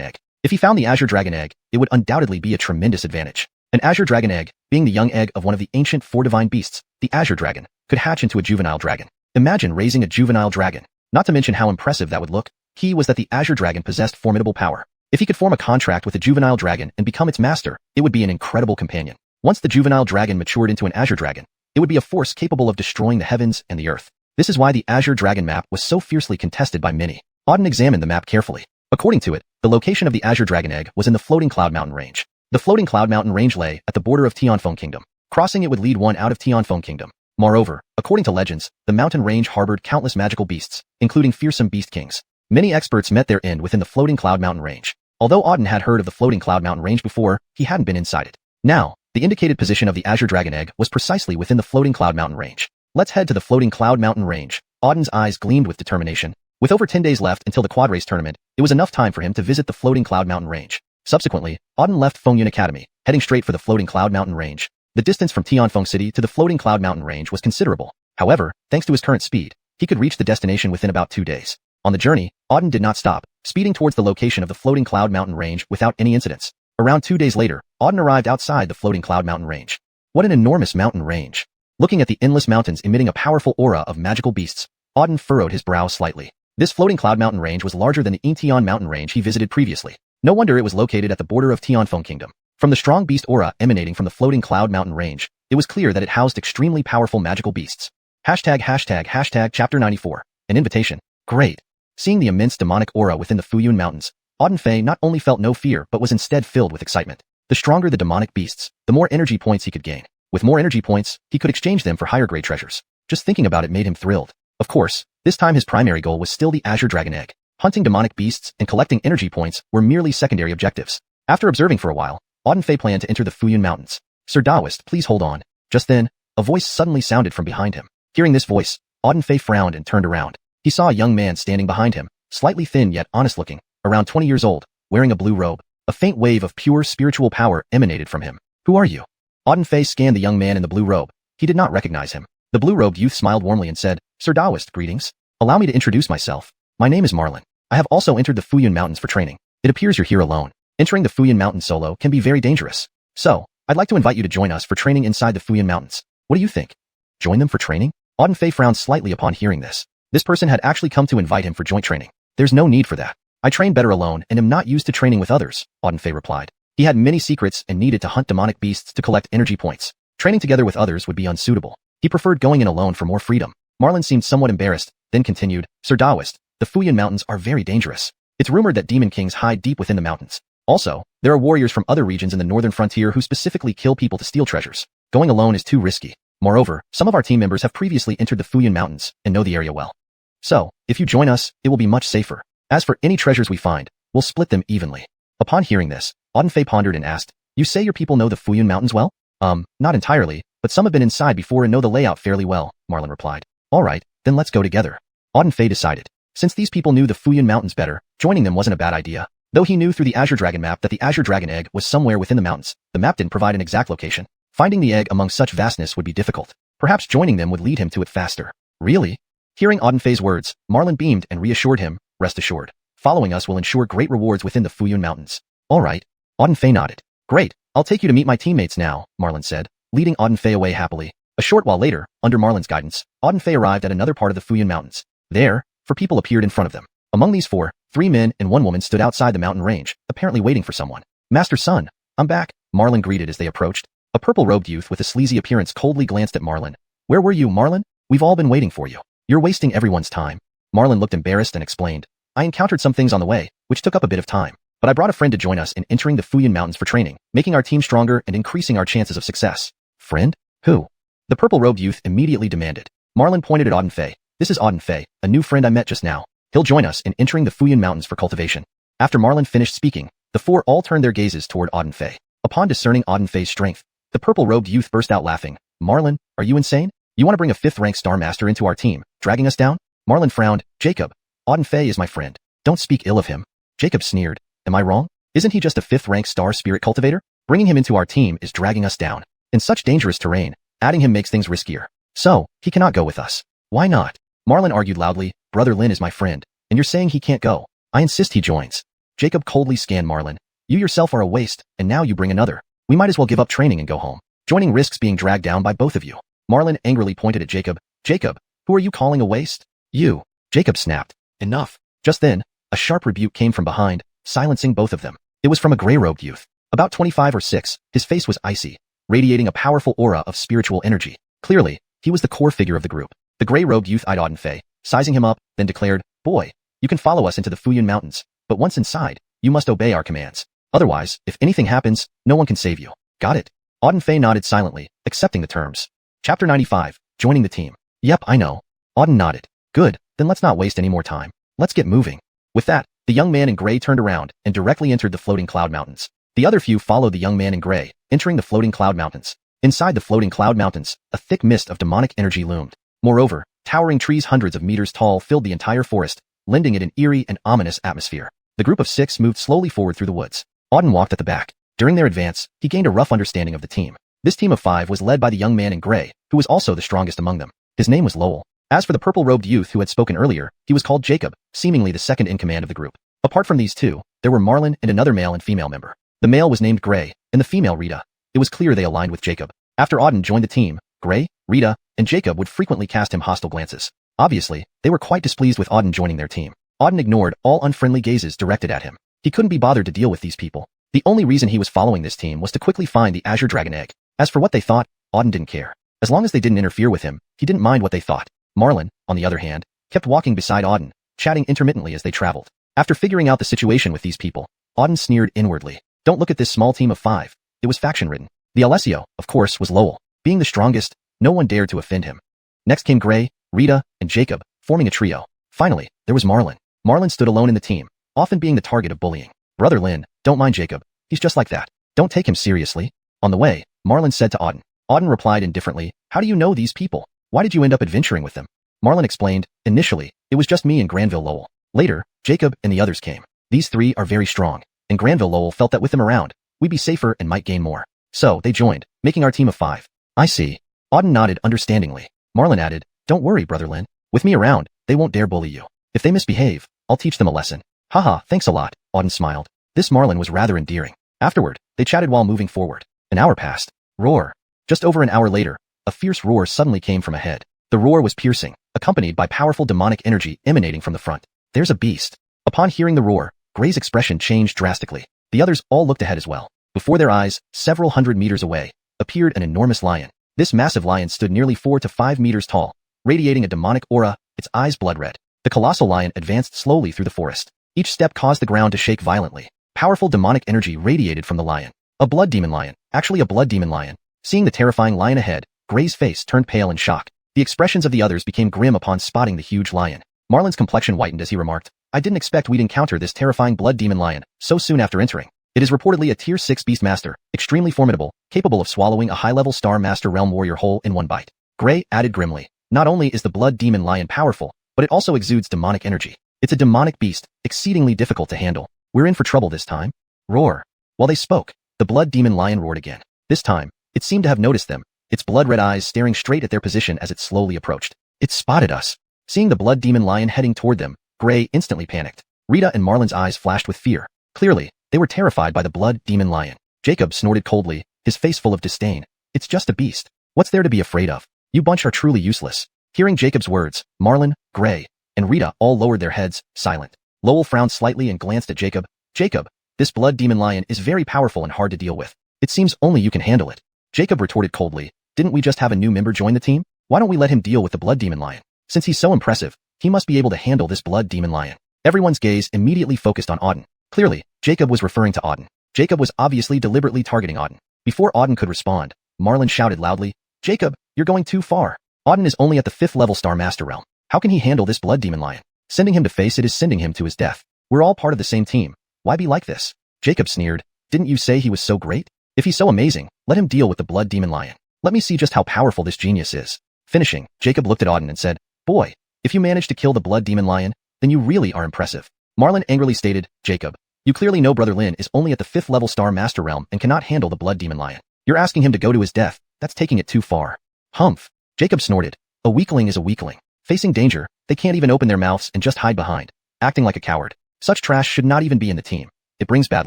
egg. If he found the Azure Dragon egg, it would undoubtedly be a tremendous advantage. An Azure Dragon egg, being the young egg of one of the ancient 4 divine beasts, the Azure Dragon, could hatch into a juvenile dragon. Imagine raising a juvenile dragon. Not to mention how impressive that would look. Key was that the Azure Dragon possessed formidable power. If he could form a contract with a juvenile dragon and become its master, it would be an incredible companion. Once the juvenile dragon matured into an Azure Dragon, it would be a force capable of destroying the heavens and the earth. This is why the Azure Dragon map was so fiercely contested by many. Auden examined the map carefully. According to it, the location of the Azure Dragon egg was in the Floating Cloud Mountain range. The Floating Cloud Mountain range lay at the border of Tianfeng Kingdom. Crossing it would lead one out of Tianfeng Kingdom. Moreover, according to legends, the mountain range harbored countless magical beasts, including fearsome beast kings. Many experts met their end within the Floating Cloud Mountain range. Although Auden had heard of the Floating Cloud Mountain range before, he hadn't been inside it. Now, the indicated position of the Azure Dragon egg was precisely within the Floating Cloud Mountain range. Let's head to the Floating Cloud Mountain range. Auden's eyes gleamed with determination. With over 10 days left until the quad race tournament, it was enough time for him to visit the Floating Cloud Mountain range. Subsequently, Auden left Fengyun Academy, heading straight for the Floating Cloud Mountain range. The distance from Tianfeng City to the Floating Cloud Mountain range was considerable. However, thanks to his current speed, he could reach the destination within about 2 days. On the journey, Auden did not stop, speeding towards the location of the Floating Cloud Mountain range without any incidents. Around 2 days later, Auden arrived outside the Floating Cloud Mountain range. What an enormous mountain range. Looking at the endless mountains emitting a powerful aura of magical beasts, Auden furrowed his brow slightly. This Floating Cloud Mountain range was larger than the Ingtian mountain range he visited previously. No wonder it was located at the border of Tianfeng Kingdom. From the strong beast aura emanating from the Floating Cloud Mountain range, it was clear that it housed extremely powerful magical beasts. ##### Chapter 94. An invitation. Great. Seeing the immense demonic aura within the Fuyun Mountains, Auden Fei not only felt no fear but was instead filled with excitement. The stronger the demonic beasts, the more energy points he could gain. With more energy points, he could exchange them for higher grade treasures. Just thinking about it made him thrilled. Of course, this time his primary goal was still the Azure Dragon egg. Hunting demonic beasts and collecting energy points were merely secondary objectives. After observing for a while, Auden Fei planned to enter the Fuyun Mountains. Sir Daoist, please hold on. Just then, a voice suddenly sounded from behind him. Hearing this voice, Auden Fei frowned and turned around. He saw a young man standing behind him, slightly thin yet honest-looking, around 20 years old, wearing a blue robe. A faint wave of pure spiritual power emanated from him. Who are you? Auden Fei scanned the young man in the blue robe. He did not recognize him. The blue-robed youth smiled warmly and said, Sir Daoist, greetings. Allow me to introduce myself. My name is Marlin. I have also entered the Fuyun Mountains for training. It appears you're here alone. Entering the Fuyun Mountains solo can be very dangerous. So, I'd like to invite you to join us for training inside the Fuyun Mountains. What do you think? Join them for training? Auden Fei frowned slightly upon hearing this. This person had actually come to invite him for joint training. There's no need for that. I train better alone and am not used to training with others, Auden Fei replied. He had many secrets and needed to hunt demonic beasts to collect energy points. Training together with others would be unsuitable. He preferred going in alone for more freedom. Marlin seemed somewhat embarrassed, then continued, Sir Daoist, the Fuyun Mountains are very dangerous. It's rumored that demon kings hide deep within the mountains. Also, there are warriors from other regions in the northern frontier who specifically kill people to steal treasures. Going alone is too risky. Moreover, some of our team members have previously entered the Fuyun Mountains and know the area well. So, if you join us, it will be much safer. As for any treasures we find, we'll split them evenly. Upon hearing this, Auden Fei pondered and asked, You say your people know the Fuyun Mountains well? Not entirely, but some have been inside before and know the layout fairly well, Marlin replied. Alright, then let's go together. Auden Fei decided. Since these people knew the Fuyun Mountains better, joining them wasn't a bad idea. Though he knew through the Azure Dragon map that the Azure Dragon egg was somewhere within the mountains, the map didn't provide an exact location. Finding the egg among such vastness would be difficult. Perhaps joining them would lead him to it faster. Really? Hearing Auden Fei's words, Marlin beamed and reassured him, Rest assured. Following us will ensure great rewards within the Fuyun Mountains. Alright. Auden Fei nodded. Great, I'll take you to meet my teammates now, Marlin said, leading Auden Fei away happily. A short while later, under Marlin's guidance, Auden Fei arrived at another part of the Fuyan Mountains. There, 4 people appeared in front of them. Among these 4, 3 men and 1 woman stood outside the mountain range, apparently waiting for someone. Master Sun, I'm back, Marlin greeted as they approached. A purple-robed youth with a sleazy appearance coldly glanced at Marlin. Where were you, Marlin? We've all been waiting for you. You're wasting everyone's time. Marlin looked embarrassed and explained. I encountered some things on the way, which took up a bit of time. But I brought a friend to join us in entering the Fuyan Mountains for training, making our team stronger and increasing our chances of success. Friend? Who? The purple-robed youth immediately demanded. Marlin pointed at Auden Fei. This is Auden Fei, a new friend I met just now. He'll join us in entering the Fuyan Mountains for cultivation. After Marlin finished speaking, the 4 all turned their gazes toward Auden Fei. Upon discerning Auden Fei's strength, the purple-robed youth burst out laughing. Marlin, are you insane? You want to bring a 5th-rank Star Master into our team, dragging us down? Marlin frowned. Jacob, Auden Fei is my friend. Don't speak ill of him. Jacob sneered. Am I wrong? Isn't he just a 5th-rank Star Spirit cultivator? Bringing him into our team is dragging us down. In such dangerous terrain, adding him makes things riskier. So, he cannot go with us. Why not? Marlin argued loudly. Brother Lin is my friend, and you're saying he can't go. I insist he joins. Jacob coldly scanned Marlin. You yourself are a waste, and now you bring another. We might as well give up training and go home. Joining risks being dragged down by both of you. Marlin angrily pointed at Jacob. Jacob, who are you calling a waste? You. Jacob snapped. Enough. Just then, a sharp rebuke came from behind, silencing both of them. It was from a gray-robed youth. About 25 or 6, his face was icy, radiating a powerful aura of spiritual energy. Clearly, he was the core figure of the group. The gray-robed youth eyed Auden Fei, sizing him up, then declared, Boy, you can follow us into the Fuyan Mountains, but once inside, you must obey our commands. Otherwise, if anything happens, no one can save you. Got it? Auden Fei nodded silently, accepting the terms. Chapter 95, Joining the Team. Yep, I know. Auden nodded. Good, then let's not waste any more time. Let's get moving. With that, the young man in gray turned around and directly entered the floating cloud mountains. The other few followed the young man in gray, entering the floating cloud mountains. Inside the floating cloud mountains, a thick mist of demonic energy loomed. Moreover, towering trees hundreds of meters tall filled the entire forest, lending it an eerie and ominous atmosphere. The group of 6 moved slowly forward through the woods. Auden walked at the back. During their advance, he gained a rough understanding of the team. This team of 5 was led by the young man in gray, who was also the strongest among them. His name was Lowell. As for the purple-robed youth who had spoken earlier, he was called Jacob, seemingly the second in command of the group. Apart from these 2, there were Marlin and another male and female member. The male was named Gray, and the female Rita. It was clear they aligned with Jacob. After Auden joined the team, Gray, Rita, and Jacob would frequently cast him hostile glances. Obviously, they were quite displeased with Auden joining their team. Auden ignored all unfriendly gazes directed at him. He couldn't be bothered to deal with these people. The only reason he was following this team was to quickly find the Azure Dragon Egg. As for what they thought, Auden didn't care. As long as they didn't interfere with him, he didn't mind what they thought. Marlin, on the other hand, kept walking beside Auden, chatting intermittently as they traveled. After figuring out the situation with these people, Auden sneered inwardly. Don't look at this small team of 5. It was faction-ridden. The Alessio, of course, was Lowell. Being the strongest, no one dared to offend him. Next came Gray, Rita, and Jacob, forming a trio. Finally, there was Marlin. Marlin stood alone in the team, often being the target of bullying. Brother Lin, don't mind Jacob. He's just like that. Don't take him seriously. On the way, Marlin said to Auden. Auden replied indifferently, How do you know these people? Why did you end up adventuring with them? Marlin explained, Initially, it was just me and Granville Lowell. Later, Jacob and the others came. These 3 are very strong, and Granville Lowell felt that with them around, we'd be safer and might gain more. So, they joined, making our team of 5. I see. Auden nodded understandingly. Marlin added, Don't worry, Brother Lin. With me around, they won't dare bully you. If they misbehave, I'll teach them a lesson. Haha, thanks a lot, Auden smiled. This Marlin was rather endearing. Afterward, they chatted while moving forward. An hour passed. Roar. Just over an hour later, a fierce roar suddenly came from ahead. The roar was piercing, accompanied by powerful demonic energy emanating from the front. There's a beast. Upon hearing the roar, Gray's expression changed drastically. The others all looked ahead as well. Before their eyes, several hundred meters away, appeared an enormous lion. This massive lion stood nearly 4 to 5 meters tall, radiating a demonic aura, its eyes blood red. The colossal lion advanced slowly through the forest. Each step caused the ground to shake violently. Powerful demonic energy radiated from the lion. A blood demon lion, actually a blood demon lion. Seeing the terrifying lion ahead, Gray's face turned pale in shock. The expressions of the others became grim upon spotting the huge lion. Marlin's complexion whitened as he remarked, I didn't expect we'd encounter this terrifying blood demon lion so soon after entering. It is reportedly a tier 6 beast master, extremely formidable, capable of swallowing a high-level star master realm warrior whole in one bite. Gray added grimly, not only is the blood demon lion powerful, but it also exudes demonic energy. It's a demonic beast, exceedingly difficult to handle. We're in for trouble this time. Roar. While they spoke, the blood demon lion roared again. This time, it seemed to have noticed them, its blood-red eyes staring straight at their position as it slowly approached. It spotted us. Seeing the blood demon lion heading toward them, Gray instantly panicked. Rita and Marlin's eyes flashed with fear. Clearly, they were terrified by the blood demon lion. Jacob snorted coldly, his face full of disdain. It's just a beast. What's there to be afraid of? You bunch are truly useless. Hearing Jacob's words, Marlon, Gray, and Rita all lowered their heads, silent. Lowell frowned slightly and glanced at Jacob. Jacob, this blood demon lion is very powerful and hard to deal with. It seems only you can handle it. Jacob retorted coldly. Didn't we just have a new member join the team? Why don't we let him deal with the blood demon lion? Since he's so impressive, he must be able to handle this blood demon lion. Everyone's gaze immediately focused on Auden. Clearly, Jacob was referring to Auden. Jacob was obviously deliberately targeting Auden. Before Auden could respond, Marlon shouted loudly, Jacob, you're going too far. Auden is only at the 5th level Star Master realm. How can he handle this blood demon lion? Sending him to face it is sending him to his death. We're all part of the same team. Why be like this? Jacob sneered. Didn't you say he was so great? If he's so amazing, let him deal with the blood demon lion. Let me see just how powerful this genius is. Finishing, Jacob looked at Auden and said, Boy, if you manage to kill the blood demon lion, then you really are impressive. Marlon angrily stated, Jacob, you clearly know Brother Lin is only at the 5th level Star Master realm and cannot handle the blood demon lion. You're asking him to go to his death. That's taking it too far. Humph. Jacob snorted. A weakling is a weakling. Facing danger, they can't even open their mouths and just hide behind, acting like a coward. Such trash should not even be in the team. It brings bad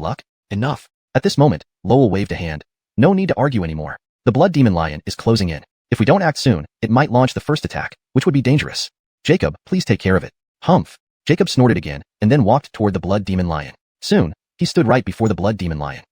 luck. Enough. At this moment, Lowell waved a hand. No need to argue anymore. The blood demon lion is closing in. If we don't act soon, it might launch the first attack, which would be dangerous. Jacob, please take care of it. Humph. Jacob snorted again, and then walked toward the blood demon lion. Soon, he stood right before the blood demon lion.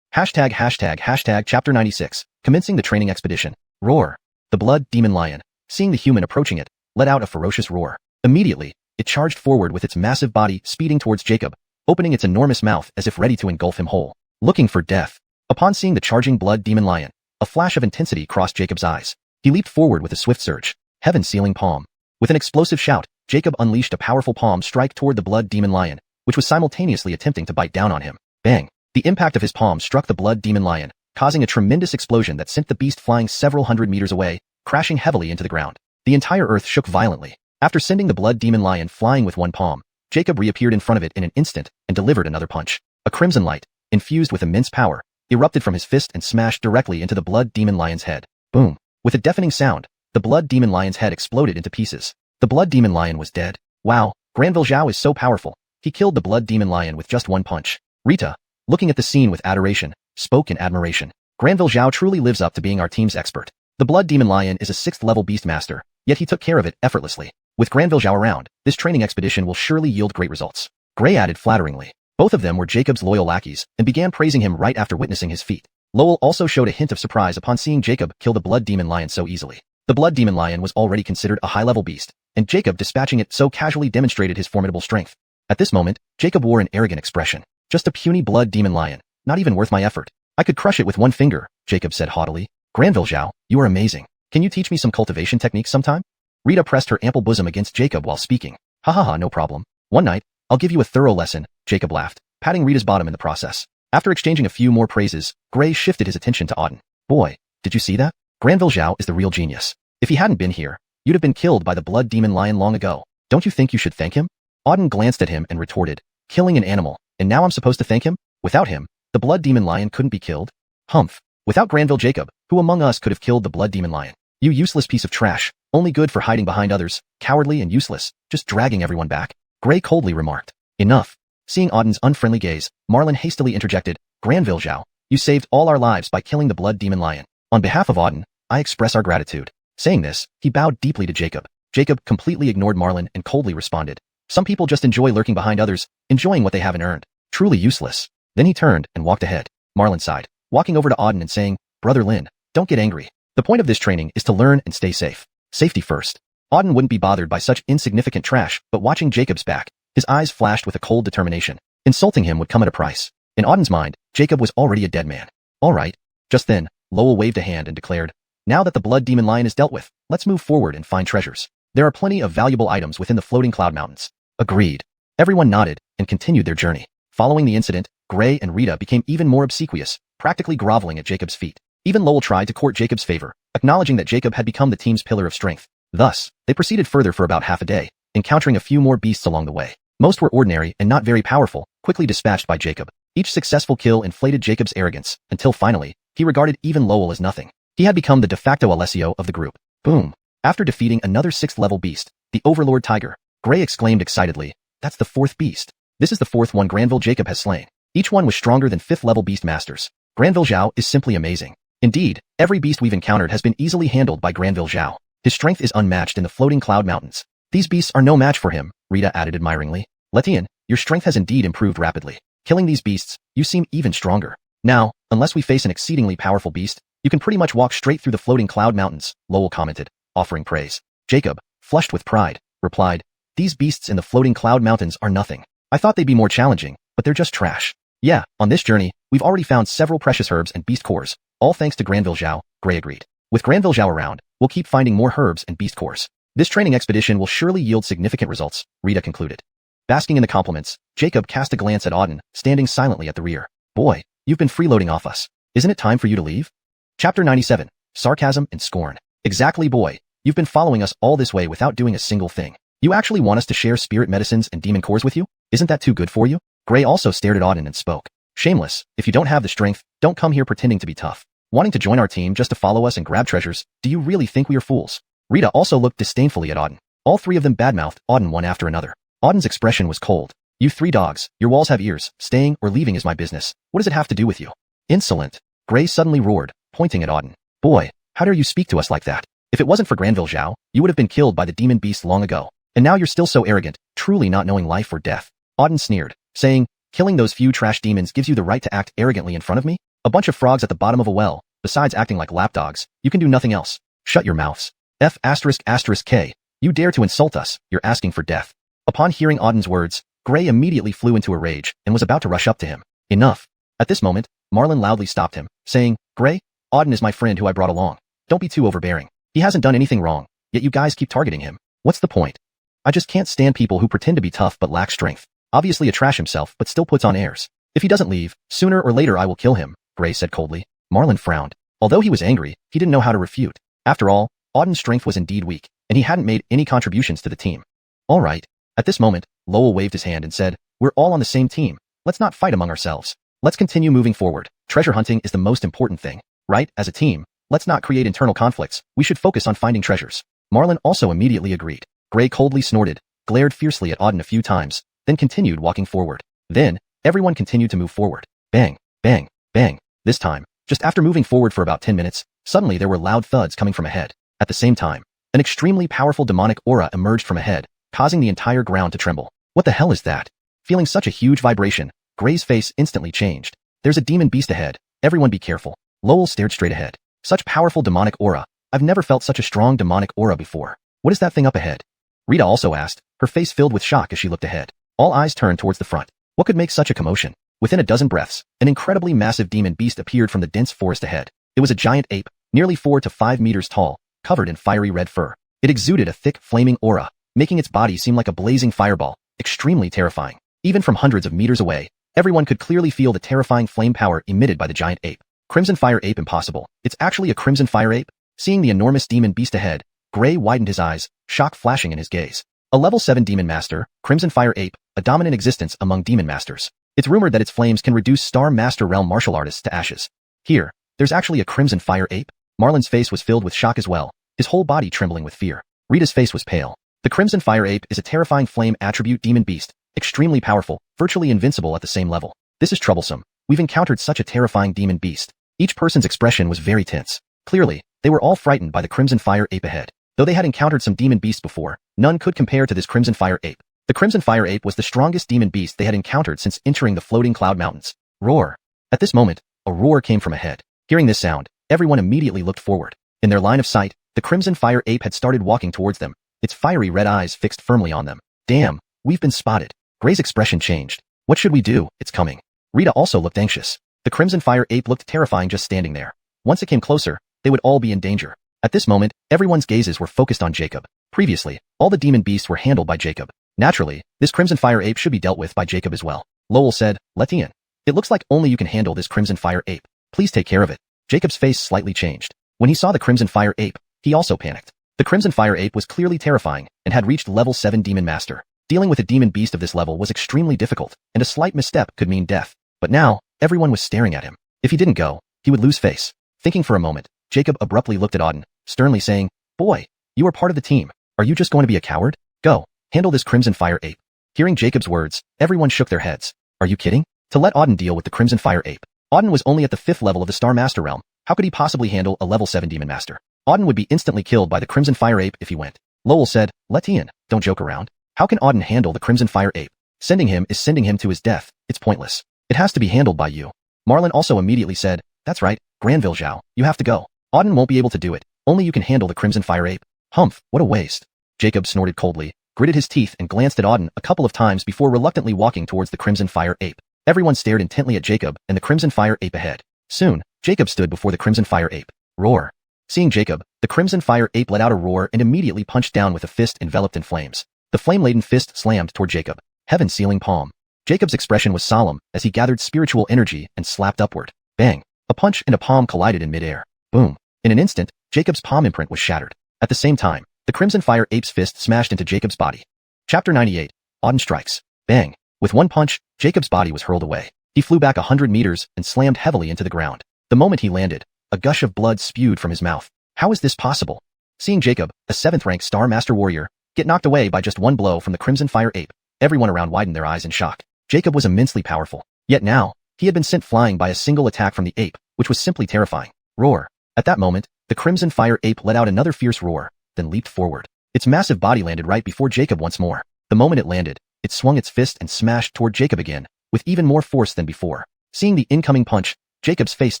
Hashtag chapter 96, commencing the training expedition. Roar. The blood demon lion, seeing the human approaching it, let out a ferocious roar. Immediately, it charged forward with its massive body speeding towards Jacob, opening its enormous mouth as if ready to engulf him whole. Looking for death. Upon seeing the charging blood demon lion, a flash of intensity crossed Jacob's eyes. He leaped forward with a swift surge. Heaven-sealing palm. With an explosive shout, Jacob unleashed a powerful palm strike toward the blood demon lion, which was simultaneously attempting to bite down on him. Bang! The impact of his palm struck the blood demon lion, causing a tremendous explosion that sent the beast flying several hundred meters away, crashing heavily into the ground. The entire earth shook violently. After sending the blood demon lion flying with one palm, Jacob reappeared in front of it in an instant and delivered another punch. A crimson light, infused with immense power, erupted from his fist and smashed directly into the blood demon lion's head. Boom! With a deafening sound, the blood demon lion's head exploded into pieces. The blood demon lion was dead. Wow, Granville Zhao is so powerful. He killed the blood demon lion with just one punch. Rita, looking at the scene with adoration, spoke in admiration. Granville Zhao truly lives up to being our team's expert. The blood demon lion is a 6th level beast master, yet he took care of it effortlessly. With Granville Zhao around, this training expedition will surely yield great results. Gray added flatteringly. Both of them were Jacob's loyal lackeys and began praising him right after witnessing his feat. Lowell also showed a hint of surprise upon seeing Jacob kill the blood demon lion so easily. The blood demon lion was already considered a high-level beast, and Jacob dispatching it so casually demonstrated his formidable strength. At this moment, Jacob wore an arrogant expression. Just a puny blood demon lion, not even worth my effort. I could crush it with one finger, Jacob said haughtily. Granville Zhao, you are amazing. Can you teach me some cultivation techniques sometime? Rita pressed her ample bosom against Jacob while speaking. Ha ha ha, no problem. One night, I'll give you a thorough lesson, Jacob laughed, patting Rita's bottom in the process. After exchanging a few more praises, Gray shifted his attention to Auden. Boy, did you see that? Granville Zhao is the real genius. If he hadn't been here, you'd have been killed by the blood demon lion long ago. Don't you think you should thank him? Auden glanced at him and retorted, killing an animal, and now I'm supposed to thank him? Without him, the blood demon lion couldn't be killed? Humph. Without Granville Jacob, who among us could have killed the blood demon lion? You useless piece of trash, only good for hiding behind others, cowardly and useless, just dragging everyone back. Gray coldly remarked. Enough. Seeing Auden's unfriendly gaze, Marlon hastily interjected, Granville Zhao, you saved all our lives by killing the blood demon lion. On behalf of Auden, I express our gratitude. Saying this, he bowed deeply to Jacob. Jacob completely ignored Marlon and coldly responded. Some people just enjoy lurking behind others, enjoying what they haven't earned. Truly useless. Then he turned and walked ahead. Marlon sighed, walking over to Auden and saying, Brother Lin, don't get angry. The point of this training is to learn and stay safe. Safety first. Auden wouldn't be bothered by such insignificant trash, but watching Jacob's back, his eyes flashed with a cold determination. Insulting him would come at a price. In Auden's mind, Jacob was already a dead man. All right. Just then, Lowell waved a hand and declared, now that the blood demon lion is dealt with, let's move forward and find treasures. There are plenty of valuable items within the floating cloud mountains. Agreed. Everyone nodded and continued their journey. Following the incident, Gray and Rita became even more obsequious, practically groveling at Jacob's feet. Even Lowell tried to court Jacob's favor, acknowledging that Jacob had become the team's pillar of strength. Thus, they proceeded further for about half a day, encountering a few more beasts along the way. Most were ordinary and not very powerful, quickly dispatched by Jacob. Each successful kill inflated Jacob's arrogance, until finally, he regarded even Lowell as nothing. He had become the de facto Alessio of the group. Boom. After defeating another 6th level beast, the Overlord Tiger, Gray exclaimed excitedly, that's the 4th beast. This is the 4th one Granville Jacob has slain. Each one was stronger than 5th level beast masters. Granville Zhao is simply amazing. Indeed, every beast we've encountered has been easily handled by Granville Zhao. His strength is unmatched in the floating cloud mountains. These beasts are no match for him, Rita added admiringly. Letian, your strength has indeed improved rapidly. Killing these beasts, you seem even stronger. Now, unless we face an exceedingly powerful beast, you can pretty much walk straight through the floating cloud mountains, Lowell commented, offering praise. Jacob, flushed with pride, replied, these beasts in the floating cloud mountains are nothing. I thought they'd be more challenging, but they're just trash. Yeah, on this journey, we've already found several precious herbs and beast cores, all thanks to Granville Zhao, Gray agreed. With Granville Zhao around, we'll keep finding more herbs and beast cores. This training expedition will surely yield significant results, Rita concluded. Basking in the compliments, Jacob cast a glance at Auden, standing silently at the rear. Boy, you've been freeloading off us. Isn't it time for you to leave? Chapter 97, Sarcasm and Scorn. Exactly, boy. You've been following us all this way without doing a single thing. You actually want us to share spirit medicines and demon cores with you? Isn't that too good for you? Gray also stared at Auden and spoke. Shameless, if you don't have the strength, don't come here pretending to be tough. Wanting to join our team just to follow us and grab treasures, do you really think we are fools? Rita also looked disdainfully at Auden. All three of them badmouthed Auden one after another. Auden's expression was cold. You three dogs, your walls have ears, staying or leaving is my business. What does it have to do with you? Insolent. Gray suddenly roared, pointing at Auden. Boy, how dare you speak to us like that? If it wasn't for Granville Zhao, you would have been killed by the demon beast long ago. And now you're still so arrogant, truly not knowing life or death. Auden sneered, saying, killing those few trash demons gives you the right to act arrogantly in front of me? A bunch of frogs at the bottom of a well, besides acting like lapdogs, you can do nothing else. Shut your mouths. F***K. You dare to insult us, you're asking for death. Upon hearing Auden's words, Gray immediately flew into a rage and was about to rush up to him. Enough. At this moment, Marlin loudly stopped him, saying, Gray, Auden is my friend who I brought along. Don't be too overbearing. He hasn't done anything wrong, yet you guys keep targeting him. What's the point? I just can't stand people who pretend to be tough but lack strength. Obviously a trash himself but still puts on airs. If he doesn't leave, sooner or later I will kill him, Gray said coldly. Marlin frowned. Although he was angry, he didn't know how to refute. After all, Auden's strength was indeed weak, and he hadn't made any contributions to the team. All right. At this moment, Lowell waved his hand and said, we're all on the same team. Let's not fight among ourselves. Let's continue moving forward. Treasure hunting is the most important thing, right? As a team, let's not create internal conflicts. We should focus on finding treasures. Marlin also immediately agreed. Gray coldly snorted, glared fiercely at Auden a few times, then continued walking forward. Then, everyone continued to move forward. Bang, bang, bang. This time, just after moving forward for about 10 minutes, suddenly there were loud thuds coming from ahead. At the same time, an extremely powerful demonic aura emerged from ahead, causing the entire ground to tremble. What the hell is that? Feeling such a huge vibration, Gray's face instantly changed. There's a demon beast ahead. Everyone be careful. Lowell stared straight ahead. Such powerful demonic aura. I've never felt such a strong demonic aura before. What is that thing up ahead? Rita also asked, her face filled with shock as she looked ahead. All eyes turned towards the front. What could make such a commotion? Within a dozen breaths, an incredibly massive demon beast appeared from the dense forest ahead. It was a giant ape, nearly 4 to 5 meters tall, covered in fiery red fur. It exuded a thick, flaming aura, making its body seem like a blazing fireball, extremely terrifying. Even from hundreds of meters away, everyone could clearly feel the terrifying flame power emitted by the giant ape. Crimson fire ape impossible. It's actually a crimson fire ape? Seeing the enormous demon beast ahead, Gray widened his eyes, shock flashing in his gaze. A level 7 demon master, Crimson Fire Ape, a dominant existence among demon masters. It's rumored that its flames can reduce Star Master Realm martial artists to ashes. Here, there's actually a Crimson Fire Ape? Marlin's face was filled with shock as well, his whole body trembling with fear. Rita's face was pale. The Crimson Fire Ape is a terrifying flame attribute demon beast, extremely powerful, virtually invincible at the same level. This is troublesome. We've encountered such a terrifying demon beast. Each person's expression was very tense. Clearly, they were all frightened by the Crimson Fire Ape ahead. Though they had encountered some demon beasts before, none could compare to this Crimson Fire Ape. The Crimson Fire Ape was the strongest demon beast they had encountered since entering the floating cloud mountains. Roar. At this moment, a roar came from ahead. Hearing this sound, everyone immediately looked forward. In their line of sight, the Crimson Fire Ape had started walking towards them, its fiery red eyes fixed firmly on them. Damn, we've been spotted. Gray's expression changed. What should we do? It's coming. Rita also looked anxious. The Crimson Fire Ape looked terrifying just standing there. Once it came closer, they would all be in danger. At this moment, everyone's gazes were focused on Jacob. Previously, all the demon beasts were handled by Jacob. Naturally, this Crimson Fire Ape should be dealt with by Jacob as well. Lowell said, Letian. It looks like only you can handle this Crimson Fire Ape. Please take care of it. Jacob's face slightly changed. When he saw the Crimson Fire Ape, he also panicked. The Crimson Fire Ape was clearly terrifying and had reached level 7 Demon Master. Dealing with a demon beast of this level was extremely difficult, and a slight misstep could mean death. But now, everyone was staring at him. If he didn't go, he would lose face. Thinking for a moment, Jacob abruptly looked at Auden, sternly saying, Boy, you are part of the team. Are you just going to be a coward? Go, handle this Crimson Fire Ape. Hearing Jacob's words, everyone shook their heads. Are you kidding? To let Auden deal with the Crimson Fire Ape. Auden was only at the 5th level of the Star Master Realm. How could he possibly handle a level 7 demon master? Auden would be instantly killed by the Crimson Fire Ape if he went. Lowell said, "Let Ian, don't joke around. How can Auden handle the Crimson Fire Ape? Sending him is sending him to his death. It's pointless. It has to be handled by you." Marlon also immediately said, "That's right, Granville Zhao, you have to go. Auden won't be able to do it. Only you can handle the Crimson Fire Ape." Humph, what a waste. Jacob snorted coldly, gritted his teeth and glanced at Auden a couple of times before reluctantly walking towards the Crimson Fire Ape. Everyone stared intently at Jacob and the Crimson Fire Ape ahead. Soon, Jacob stood before the Crimson Fire Ape. Roar. Seeing Jacob, the Crimson Fire Ape let out a roar and immediately punched down with a fist enveloped in flames. The flame-laden fist slammed toward Jacob. Heaven-sealing palm. Jacob's expression was solemn as he gathered spiritual energy and slapped upward. Bang. A punch and a palm collided in midair. Boom. In an instant, Jacob's palm imprint was shattered. At the same time, the Crimson Fire Ape's fist smashed into Jacob's body. Chapter 98. Auden strikes. Bang. With one punch, Jacob's body was hurled away. He flew back 100 meters and slammed heavily into the ground. The moment he landed, a gush of blood spewed from his mouth. How is this possible? Seeing Jacob, a 7th-rank Star Master Warrior, get knocked away by just one blow from the Crimson Fire Ape, everyone around widened their eyes in shock. Jacob was immensely powerful. Yet now, he had been sent flying by a single attack from the ape, which was simply terrifying. Roar. At that moment, the Crimson Fire Ape let out another fierce roar, then leaped forward. Its massive body landed right before Jacob once more. The moment it landed, it swung its fist and smashed toward Jacob again, with even more force than before. Seeing the incoming punch, Jacob's face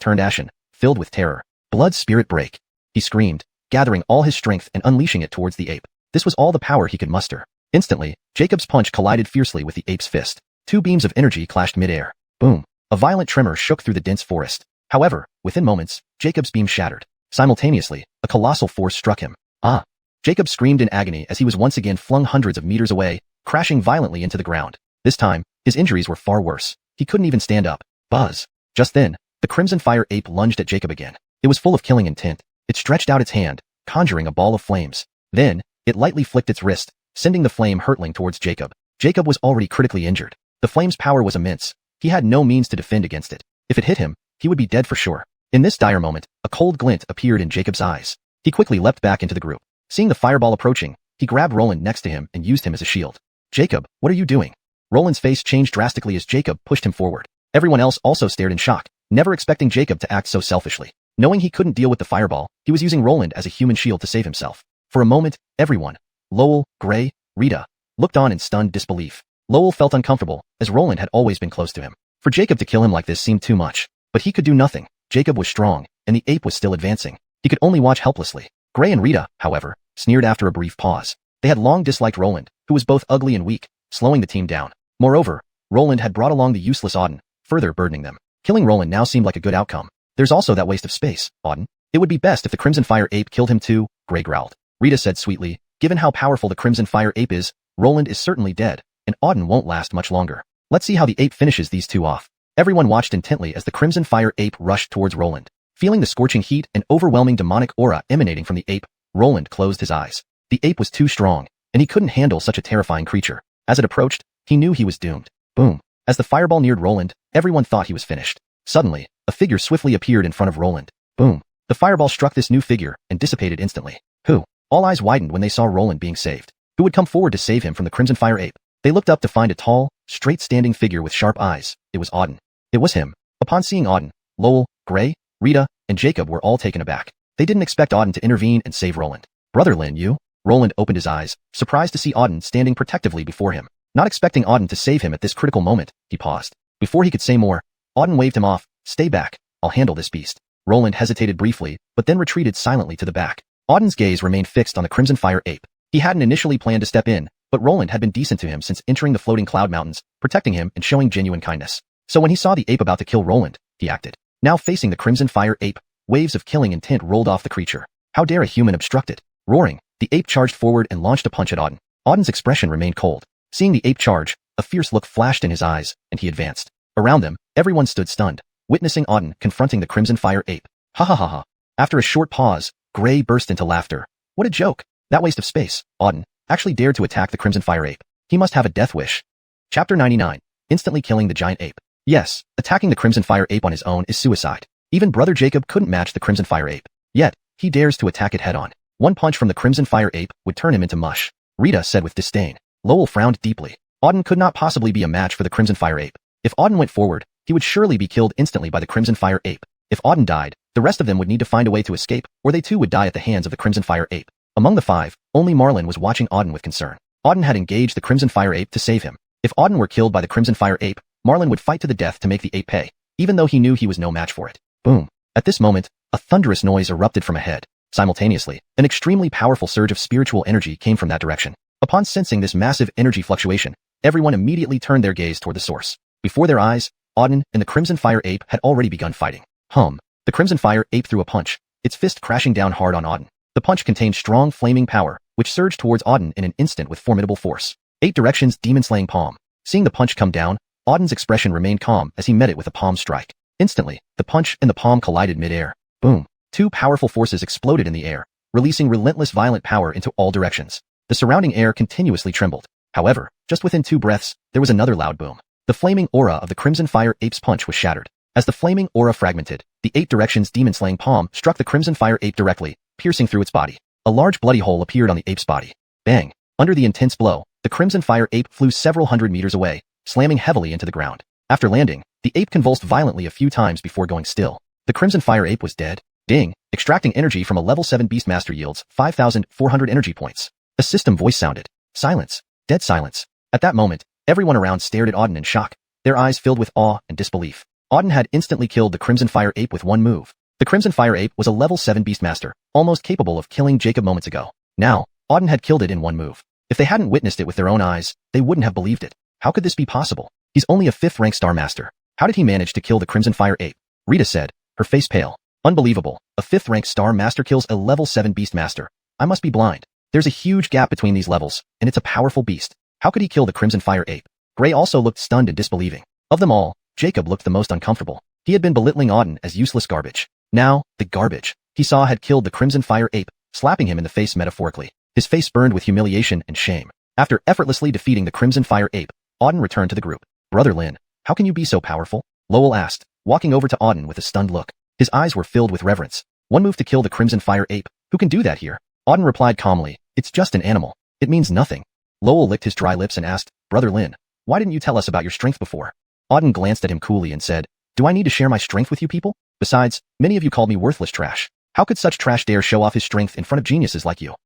turned ashen, filled with terror. Blood spirit break. He screamed, gathering all his strength and unleashing it towards the ape. This was all the power he could muster. Instantly, Jacob's punch collided fiercely with the ape's fist. Two beams of energy clashed midair. Boom. A violent tremor shook through the dense forest. However, within moments, Jacob's beam shattered. Simultaneously, a colossal force struck him. Ah! Jacob screamed in agony as he was once again flung hundreds of meters away, crashing violently into the ground. This time, his injuries were far worse. He couldn't even stand up. Buzz. Just then, the Crimson Fire Ape lunged at Jacob again. It was full of killing intent. It stretched out its hand, conjuring a ball of flames. Then, it lightly flicked its wrist, sending the flame hurtling towards Jacob. Jacob was already critically injured. The flame's power was immense. He had no means to defend against it. If it hit him, he would be dead for sure. In this dire moment, a cold glint appeared in Jacob's eyes. He quickly leapt back into the group. Seeing the fireball approaching, he grabbed Roland next to him and used him as a shield. "Jacob, what are you doing?" Roland's face changed drastically as Jacob pushed him forward. Everyone else also stared in shock, never expecting Jacob to act so selfishly. Knowing he couldn't deal with the fireball, he was using Roland as a human shield to save himself. For a moment, everyone, Lowell, Gray, Rita, looked on in stunned disbelief. Lowell felt uncomfortable, as Roland had always been close to him. For Jacob to kill him like this seemed too much. But he could do nothing. Jacob was strong, and the ape was still advancing. He could only watch helplessly. Gray and Rita, however, sneered after a brief pause. They had long disliked Roland, who was both ugly and weak, slowing the team down. Moreover, Roland had brought along the useless Auden, further burdening them. Killing Roland now seemed like a good outcome. There's also that waste of space, Auden. It would be best if the Crimson Fire Ape killed him too, Gray growled. Rita said sweetly, given how powerful the Crimson Fire Ape is, Roland is certainly dead, and Auden won't last much longer. Let's see how the ape finishes these two off. Everyone watched intently as the Crimson Fire Ape rushed towards Roland. Feeling the scorching heat and overwhelming demonic aura emanating from the ape, Roland closed his eyes. The ape was too strong, and he couldn't handle such a terrifying creature. As it approached, he knew he was doomed. Boom. As the fireball neared Roland, everyone thought he was finished. Suddenly, a figure swiftly appeared in front of Roland. Boom. The fireball struck this new figure and dissipated instantly. Who? All eyes widened when they saw Roland being saved. Who would come forward to save him from the Crimson Fire Ape? They looked up to find a tall, straight-standing figure with sharp eyes. It was Auden. It was him. Upon seeing Auden, Lowell, Gray, Rita, and Jacob were all taken aback. They didn't expect Auden to intervene and save Roland. Brother Lin, you? Roland opened his eyes, surprised to see Auden standing protectively before him. Not expecting Auden to save him at this critical moment, he paused. Before he could say more, Auden waved him off. Stay back. I'll handle this beast. Roland hesitated briefly, but then retreated silently to the back. Auden's gaze remained fixed on the Crimson Fire Ape. He hadn't initially planned to step in, but Roland had been decent to him since entering the floating cloud mountains, protecting him and showing genuine kindness. So when he saw the ape about to kill Roland, he acted. Now facing the Crimson Fire Ape, waves of killing intent rolled off the creature. How dare a human obstruct it? Roaring, the ape charged forward and launched a punch at Auden. Auden's expression remained cold. Seeing the ape charge, a fierce look flashed in his eyes, and he advanced. Around them, everyone stood stunned, witnessing Auden confronting the Crimson Fire Ape. Ha ha ha ha. After a short pause, Gray burst into laughter. What a joke. That waste of space, Auden, actually dared to attack the Crimson Fire Ape. He must have a death wish. Chapter 99. Instantly killing the giant ape. Yes, attacking the Crimson Fire Ape on his own is suicide. Even Brother Jacob couldn't match the Crimson Fire Ape. Yet, he dares to attack it head-on. One punch from the Crimson Fire Ape would turn him into mush. Rita said with disdain. Lowell frowned deeply. Auden could not possibly be a match for the Crimson Fire Ape. If Auden went forward, he would surely be killed instantly by the Crimson Fire Ape. If Auden died, the rest of them would need to find a way to escape, or they too would die at the hands of the Crimson Fire Ape. Among the five, only Marlin was watching Auden with concern. Auden had engaged the Crimson Fire Ape to save him. If Auden were killed by the Crimson Fire Ape, Marlin would fight to the death to make the ape pay, even though he knew he was no match for it. Boom. At this moment, a thunderous noise erupted from ahead. Simultaneously, an extremely powerful surge of spiritual energy came from that direction. Upon sensing this massive energy fluctuation, everyone immediately turned their gaze toward the source. Before their eyes, Auden and the Crimson Fire Ape had already begun fighting. The Crimson Fire Ape threw a punch, its fist crashing down hard on Auden. The punch contained strong flaming power, which surged towards Auden in an instant with formidable force. 8 Directions Demon-Slaying Palm. Seeing the punch come down, Auden's expression remained calm as he met it with a palm strike. Instantly, the punch and the palm collided mid-air. Boom. 2 powerful forces exploded in the air, releasing relentless violent power into all directions. The surrounding air continuously trembled. However, just within 2 breaths, there was another loud boom. The flaming aura of the Crimson Fire Ape's punch was shattered. As the flaming aura fragmented, the 8 Directions Demon-Slaying Palm struck the Crimson Fire Ape directly, piercing through its body. A large bloody hole appeared on the ape's body. Bang! Under the intense blow, the Crimson Fire Ape flew several hundred meters away, slamming heavily into the ground. After landing, the ape convulsed violently a few times before going still. The Crimson Fire Ape was dead. Ding! Extracting energy from a level 7 Beastmaster yields 5,400 energy points. A system voice sounded. Silence. Dead silence. At that moment, everyone around stared at Auden in shock, their eyes filled with awe and disbelief. Auden had instantly killed the Crimson Fire Ape with one move. The Crimson Fire Ape was a level 7 Beastmaster, almost capable of killing Jacob moments ago. Now, Auden had killed it in one move. If they hadn't witnessed it with their own eyes, they wouldn't have believed it. How could this be possible? He's only a 5th rank Star Master. How did he manage to kill the Crimson Fire Ape? Rita said, her face pale. Unbelievable. A 5th rank Star Master kills a level 7 Beastmaster. I must be blind. There's a huge gap between these levels, and it's a powerful beast. How could he kill the Crimson Fire Ape? Gray also looked stunned and disbelieving. Of them all, Jacob looked the most uncomfortable. He had been belittling Auden as useless garbage. Now, the garbage he saw had killed the Crimson Fire Ape, slapping him in the face metaphorically. His face burned with humiliation and shame. After effortlessly defeating the Crimson Fire Ape, Auden returned to the group. Brother Lin, how can you be so powerful? Lowell asked, walking over to Auden with a stunned look. His eyes were filled with reverence. One move to kill the Crimson Fire Ape? Who can do that here? Auden replied calmly, it's just an animal. It means nothing. Lowell licked his dry lips and asked, Brother Lin, why didn't you tell us about your strength before? Auden glanced at him coolly and said, do I need to share my strength with you people? Besides, many of you called me worthless trash. How could such trash dare show off his strength in front of geniuses like you?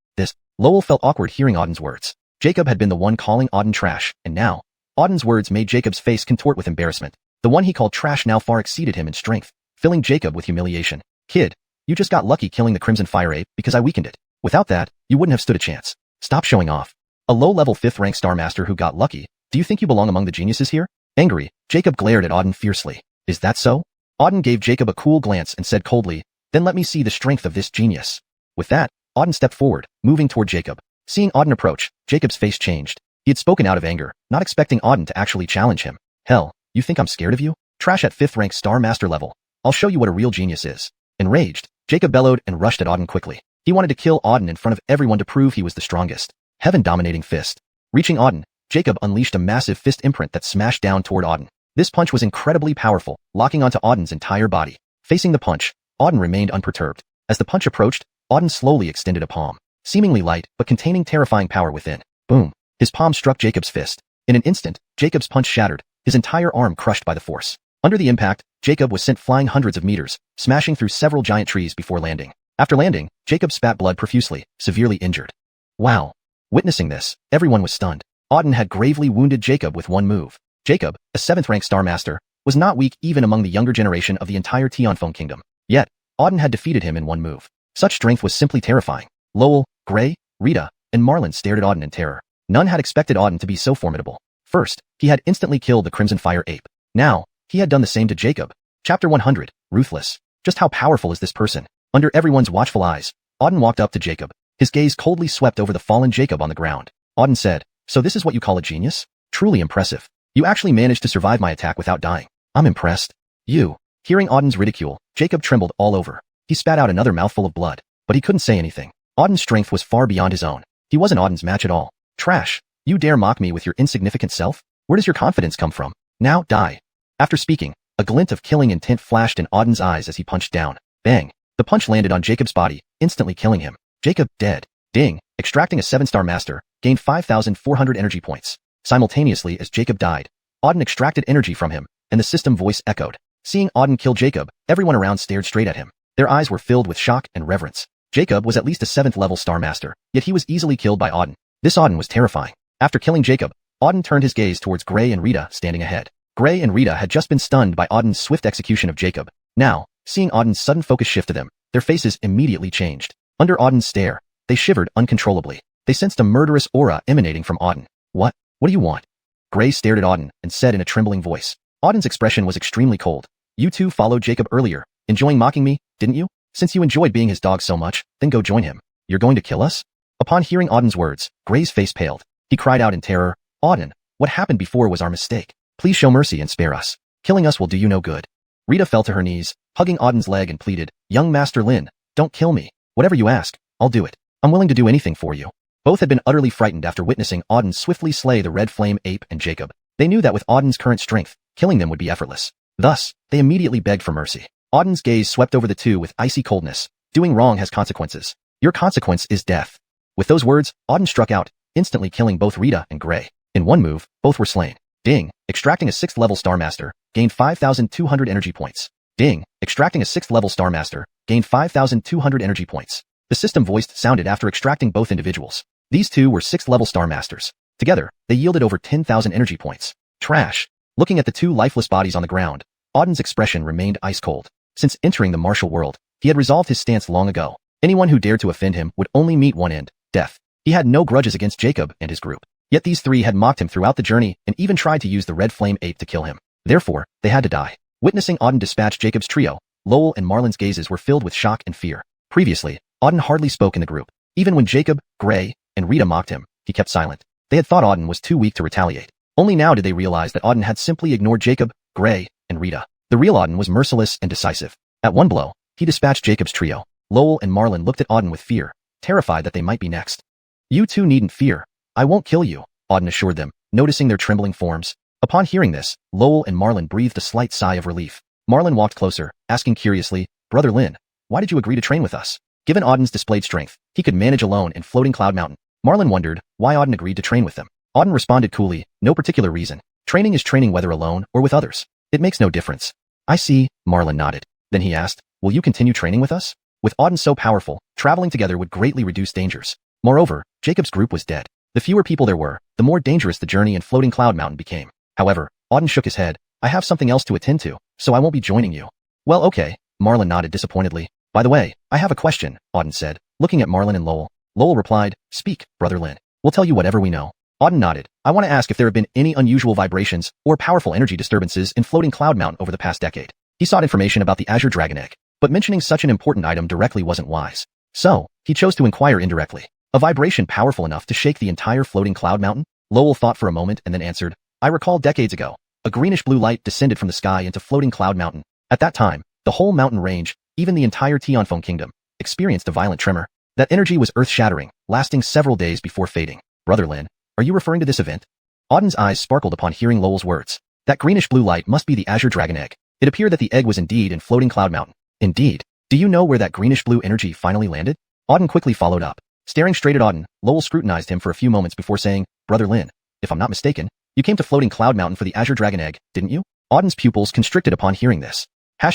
Lowell felt awkward hearing Auden's words. Jacob had been the one calling Auden trash, and now, Auden's words made Jacob's face contort with embarrassment. The one he called trash now far exceeded him in strength, filling Jacob with humiliation. Kid, you just got lucky killing the Crimson Fire Ape because I weakened it. Without that, you wouldn't have stood a chance. Stop showing off. A low-level 5th rank Star Master who got lucky, do you think you belong among the geniuses here? Angry, Jacob glared at Auden fiercely. Is that so? Auden gave Jacob a cool glance and said coldly, then let me see the strength of this genius. With that, Auden stepped forward, moving toward Jacob. Seeing Auden approach, Jacob's face changed. He had spoken out of anger, not expecting Auden to actually challenge him. Hell, you think I'm scared of you? Trash at 5th rank Star Master level. I'll show you what a real genius is. Enraged, Jacob bellowed and rushed at Auden quickly. He wanted to kill Auden in front of everyone to prove he was the strongest. Heaven-dominating fist. Reaching Auden, Jacob unleashed a massive fist imprint that smashed down toward Auden. This punch was incredibly powerful, locking onto Auden's entire body. Facing the punch, Auden remained unperturbed. As the punch approached, Auden slowly extended a palm, seemingly light but containing terrifying power within. Boom. His palm struck Jacob's fist. In an instant, Jacob's punch shattered, his entire arm crushed by the force. Under the impact, Jacob was sent flying hundreds of meters, smashing through several giant trees before landing. After landing, Jacob spat blood profusely, severely injured. Wow. Witnessing this, everyone was stunned. Auden had gravely wounded Jacob with one move. Jacob, a 7th rank Star Master, was not weak even among the younger generation of the entire Tianfeng Kingdom. Yet, Auden had defeated him in one move. Such strength was simply terrifying. Lowell, Gray, Rita, and Marlin stared at Auden in terror. None had expected Auden to be so formidable. First, he had instantly killed the Crimson Fire Ape. Now, he had done the same to Jacob. Chapter 100, Ruthless. Just how powerful is this person? Under everyone's watchful eyes, Auden walked up to Jacob. His gaze coldly swept over the fallen Jacob on the ground. Auden said, so this is what you call a genius? Truly impressive. You actually managed to survive my attack without dying. I'm impressed. You. Hearing Auden's ridicule, Jacob trembled all over. He spat out another mouthful of blood, but he couldn't say anything. Auden's strength was far beyond his own. He wasn't Auden's match at all. Trash. You dare mock me with your insignificant self? Where does your confidence come from? Now, die. After speaking, a glint of killing intent flashed in Auden's eyes as he punched down. Bang. The punch landed on Jacob's body, instantly killing him. Jacob, dead. Ding. Extracting a 7-star master, gained 5,400 energy points. Simultaneously as Jacob died, Auden extracted energy from him, and the system voice echoed. Seeing Auden kill Jacob, everyone around stared straight at him. Their eyes were filled with shock and reverence. Jacob was at least a 7th level Star Master, yet he was easily killed by Auden. This Auden was terrifying. After killing Jacob, Auden turned his gaze towards Gray and Rita standing ahead. Gray and Rita had just been stunned by Auden's swift execution of Jacob. Now, seeing Auden's sudden focus shift to them, their faces immediately changed. Under Auden's stare, they shivered uncontrollably. They sensed a murderous aura emanating from Auden. What do you want? Gray stared at Auden and said in a trembling voice. Auden's expression was extremely cold. You two followed Jacob earlier, enjoying mocking me, didn't you? Since you enjoyed being his dog so much, then go join him. You're going to kill us? Upon hearing Auden's words, Gray's face paled. He cried out in terror, Auden, what happened before was our mistake. Please show mercy and spare us. Killing us will do you no good. Rita fell to her knees, hugging Auden's leg and pleaded, Young Master Lin, don't kill me. Whatever you ask, I'll do it. I'm willing to do anything for you. Both had been utterly frightened after witnessing Auden swiftly slay the Red Flame Ape and Jacob. They knew that with Auden's current strength, killing them would be effortless. Thus, they immediately begged for mercy. Auden's gaze swept over the two with icy coldness. Doing wrong has consequences. Your consequence is death. With those words, Auden struck out, instantly killing both Rita and Gray. In one move, both were slain. Ding, extracting a 6th level Star Master, gained 5,200 energy points. Ding, extracting a 6th level Star Master, gained 5,200 energy points. The system voiced sounded after extracting both individuals. These two were 6th level Star Masters. Together, they yielded over 10,000 energy points. Trash. Looking at the two lifeless bodies on the ground, Auden's expression remained ice cold. Since entering the martial world, he had resolved his stance long ago. Anyone who dared to offend him would only meet one end, death. He had no grudges against Jacob and his group. Yet these three had mocked him throughout the journey and even tried to use the Red Flame Ape to kill him. Therefore, they had to die. Witnessing Auden dispatch Jacob's trio, Lowell and Marlon's gazes were filled with shock and fear. Previously, Auden hardly spoke in the group. Even when Jacob, Gray, and Rita mocked him, he kept silent. They had thought Auden was too weak to retaliate. Only now did they realize that Auden had simply ignored Jacob, Gray, and Rita. The real Auden was merciless and decisive. At one blow, he dispatched Jacob's trio. Lowell and Marlon looked at Auden with fear, terrified that they might be next. You two needn't fear. I won't kill you, Auden assured them, noticing their trembling forms. Upon hearing this, Lowell and Marlon breathed a slight sigh of relief. Marlon walked closer, asking curiously, Brother Lin, why did you agree to train with us? Given Auden's displayed strength, he could manage alone in Floating Cloud Mountain. Marlon wondered why Auden agreed to train with them. Auden responded coolly, no particular reason. Training is training whether alone or with others. It makes no difference. I see, Marlon nodded. Then he asked, will you continue training with us? With Auden so powerful, traveling together would greatly reduce dangers. Moreover, Jacob's group was dead. The fewer people there were, the more dangerous the journey in Floating Cloud Mountain became. However, Auden shook his head. I have something else to attend to, so I won't be joining you. Well, okay, Marlon nodded disappointedly. By the way, I have a question, Auden said, looking at Marlon and Lowell. Lowell replied, speak, Brother Lin. We'll tell you whatever we know. Auden nodded. I want to ask if there have been any unusual vibrations or powerful energy disturbances in Floating Cloud Mountain over the past decade. He sought information about the Azure Dragon Egg, but mentioning such an important item directly wasn't wise. So, he chose to inquire indirectly. A vibration powerful enough to shake the entire Floating Cloud Mountain? Lowell thought for a moment and then answered, I recall decades ago, a greenish-blue light descended from the sky into Floating Cloud Mountain. At that time, the whole mountain range, even the entire Tianfeng Kingdom, experienced a violent tremor. That energy was earth-shattering, lasting several days before fading. Brother Lin, are you referring to this event? Auden's eyes sparkled upon hearing Lowell's words. That greenish-blue light must be the Azure Dragon Egg. It appeared that the egg was indeed in Floating Cloud Mountain. Indeed. Do you know where that greenish-blue energy finally landed? Auden quickly followed up. Staring straight at Auden, Lowell scrutinized him for a few moments before saying, Brother Lin, if I'm not mistaken, you came to Floating Cloud Mountain for the Azure Dragon Egg, didn't you? Auden's pupils constricted upon hearing this. ####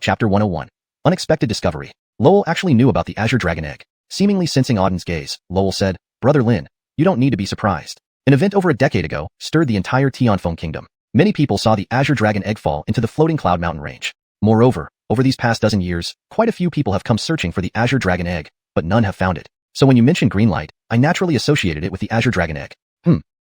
Chapter 101. Unexpected discovery. Lowell actually knew about the Azure Dragon Egg. Seemingly sensing Auden's gaze, Lowell said, Brother Lin, you don't need to be surprised. An event over a decade ago stirred the entire Tianfeng Kingdom. Many people saw the Azure Dragon Egg fall into the Floating Cloud Mountain range. Moreover, over these past dozen years, quite a few people have come searching for the Azure Dragon Egg, but none have found it. So when you mentioned green light, I naturally associated it with the Azure Dragon Egg.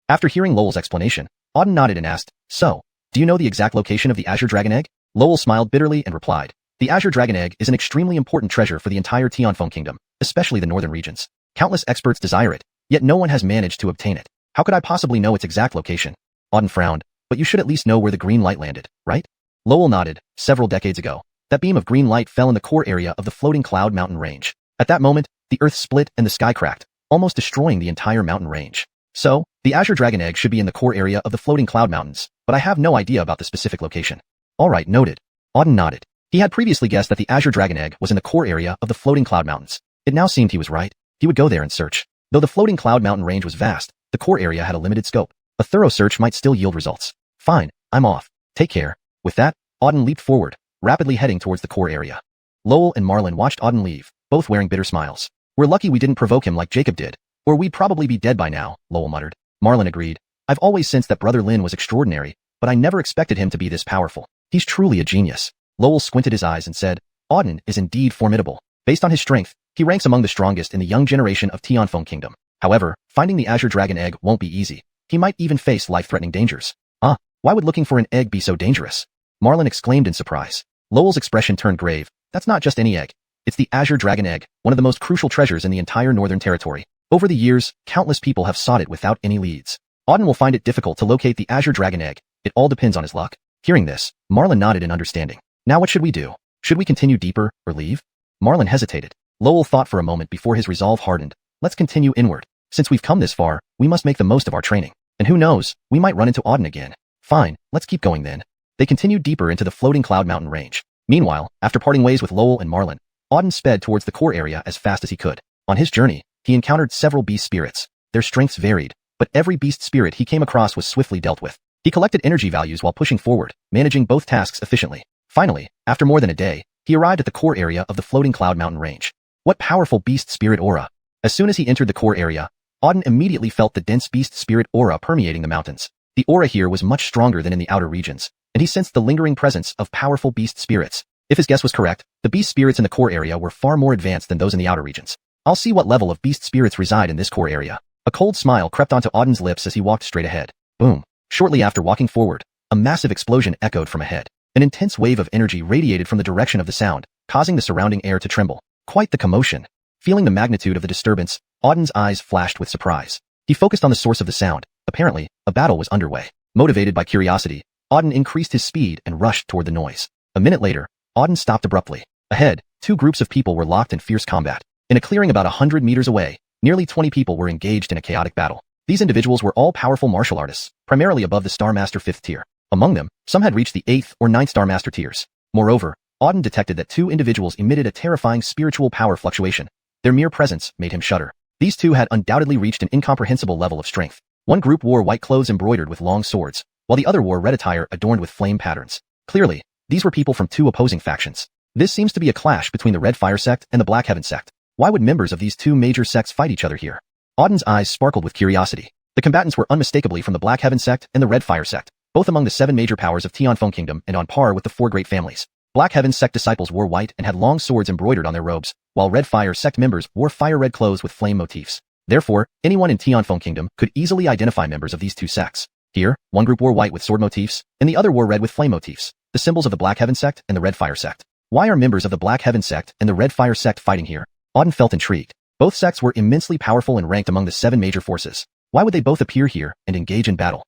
After hearing Lowell's explanation, Auden nodded and asked, so, do you know the exact location of the Azure Dragon Egg? Lowell smiled bitterly and replied, the Azure Dragon Egg is an extremely important treasure for the entire Tianfeng Kingdom, especially the northern regions. Countless experts desire it, yet no one has managed to obtain it. How could I possibly know its exact location? Auden frowned, but you should at least know where the green light landed, right? Lowell nodded. Several decades ago, that beam of green light fell in the core area of the Floating Cloud Mountain range. At that moment, the earth split and the sky cracked, almost destroying the entire mountain range. So, the Azure Dragon Egg should be in the core area of the Floating Cloud Mountains, but I have no idea about the specific location. Alright, noted. Auden nodded. He had previously guessed that the Azure Dragon Egg was in the core area of the Floating Cloud Mountains. It now seemed he was right. He would go there and search. Though the Floating Cloud Mountain range was vast, the core area had a limited scope. A thorough search might still yield results. Fine, I'm off. Take care. With that, Auden leaped forward, rapidly heading towards the core area. Lowell and Marlin watched Auden leave, both wearing bitter smiles. We're lucky we didn't provoke him like Jacob did, or we'd probably be dead by now, Lowell muttered. Marlin agreed. I've always sensed that Brother Lin was extraordinary, but I never expected him to be this powerful. He's truly a genius. Lowell squinted his eyes and said, Auden is indeed formidable. Based on his strength, he ranks among the strongest in the young generation of Tianfeng Kingdom. However, finding the Azure Dragon Egg won't be easy. He might even face life-threatening dangers. Why would looking for an egg be so dangerous? Marlin exclaimed in surprise. Lowell's expression turned grave. That's not just any egg. It's the Azure Dragon Egg, one of the most crucial treasures in the entire Northern Territory. Over the years, countless people have sought it without any leads. Auden will find it difficult to locate the Azure Dragon Egg. It all depends on his luck. Hearing this, Marlin nodded in understanding. Now what should we do? Should we continue deeper, or leave? Marlin hesitated. Lowell thought for a moment before his resolve hardened. Let's continue inward. Since we've come this far, we must make the most of our training. And who knows, we might run into Auden again. Fine, let's keep going then. They continued deeper into the floating cloud mountain range. Meanwhile, after parting ways with Lowell and Marlin, Auden sped towards the core area as fast as he could. On his journey, he encountered several beast spirits. Their strengths varied, but every beast spirit he came across was swiftly dealt with. He collected energy values while pushing forward, managing both tasks efficiently. Finally, after more than a day, he arrived at the core area of the floating cloud mountain range. What powerful beast spirit aura! As soon as he entered the core area, Auden immediately felt the dense beast spirit aura permeating the mountains. The aura here was much stronger than in the outer regions, and he sensed the lingering presence of powerful beast spirits. If his guess was correct, the beast spirits in the core area were far more advanced than those in the outer regions. I'll see what level of beast spirits reside in this core area. A cold smile crept onto Auden's lips as he walked straight ahead. Boom. Shortly after walking forward, a massive explosion echoed from ahead. An intense wave of energy radiated from the direction of the sound, causing the surrounding air to tremble. Quite the commotion. Feeling the magnitude of the disturbance, Auden's eyes flashed with surprise. He focused on the source of the sound. Apparently, a battle was underway. Motivated by curiosity, Auden increased his speed and rushed toward the noise. A minute later, Auden stopped abruptly. Ahead, two groups of people were locked in fierce combat. In a clearing about 100 meters away, nearly 20 people were engaged in a chaotic battle. These individuals were all powerful martial artists, primarily above the Star Master 5th tier. Among them, some had reached the 8th or 9th Star Master tiers. Moreover, Auden detected that two individuals emitted a terrifying spiritual power fluctuation. Their mere presence made him shudder. These two had undoubtedly reached an incomprehensible level of strength. One group wore white clothes embroidered with long swords, while the other wore red attire adorned with flame patterns. Clearly, these were people from two opposing factions. This seems to be a clash between the Red Fire sect and the Black Heaven sect. Why would members of these two major sects fight each other here? Auden's eyes sparkled with curiosity. The combatants were unmistakably from the Black Heaven sect and the Red Fire sect, both among the 7 major powers of Tianfeng Kingdom and on par with the 4 great families. Black Heaven sect disciples wore white and had long swords embroidered on their robes, while Red Fire sect members wore fire-red clothes with flame motifs. Therefore, anyone in Tianfeng Kingdom could easily identify members of these two sects. Here, one group wore white with sword motifs, and the other wore red with flame motifs, the symbols of the Black Heaven sect and the Red Fire sect. Why are members of the Black Heaven sect and the Red Fire sect fighting here? Auden felt intrigued. Both sects were immensely powerful and ranked among the 7 major forces. Why would they both appear here and engage in battle?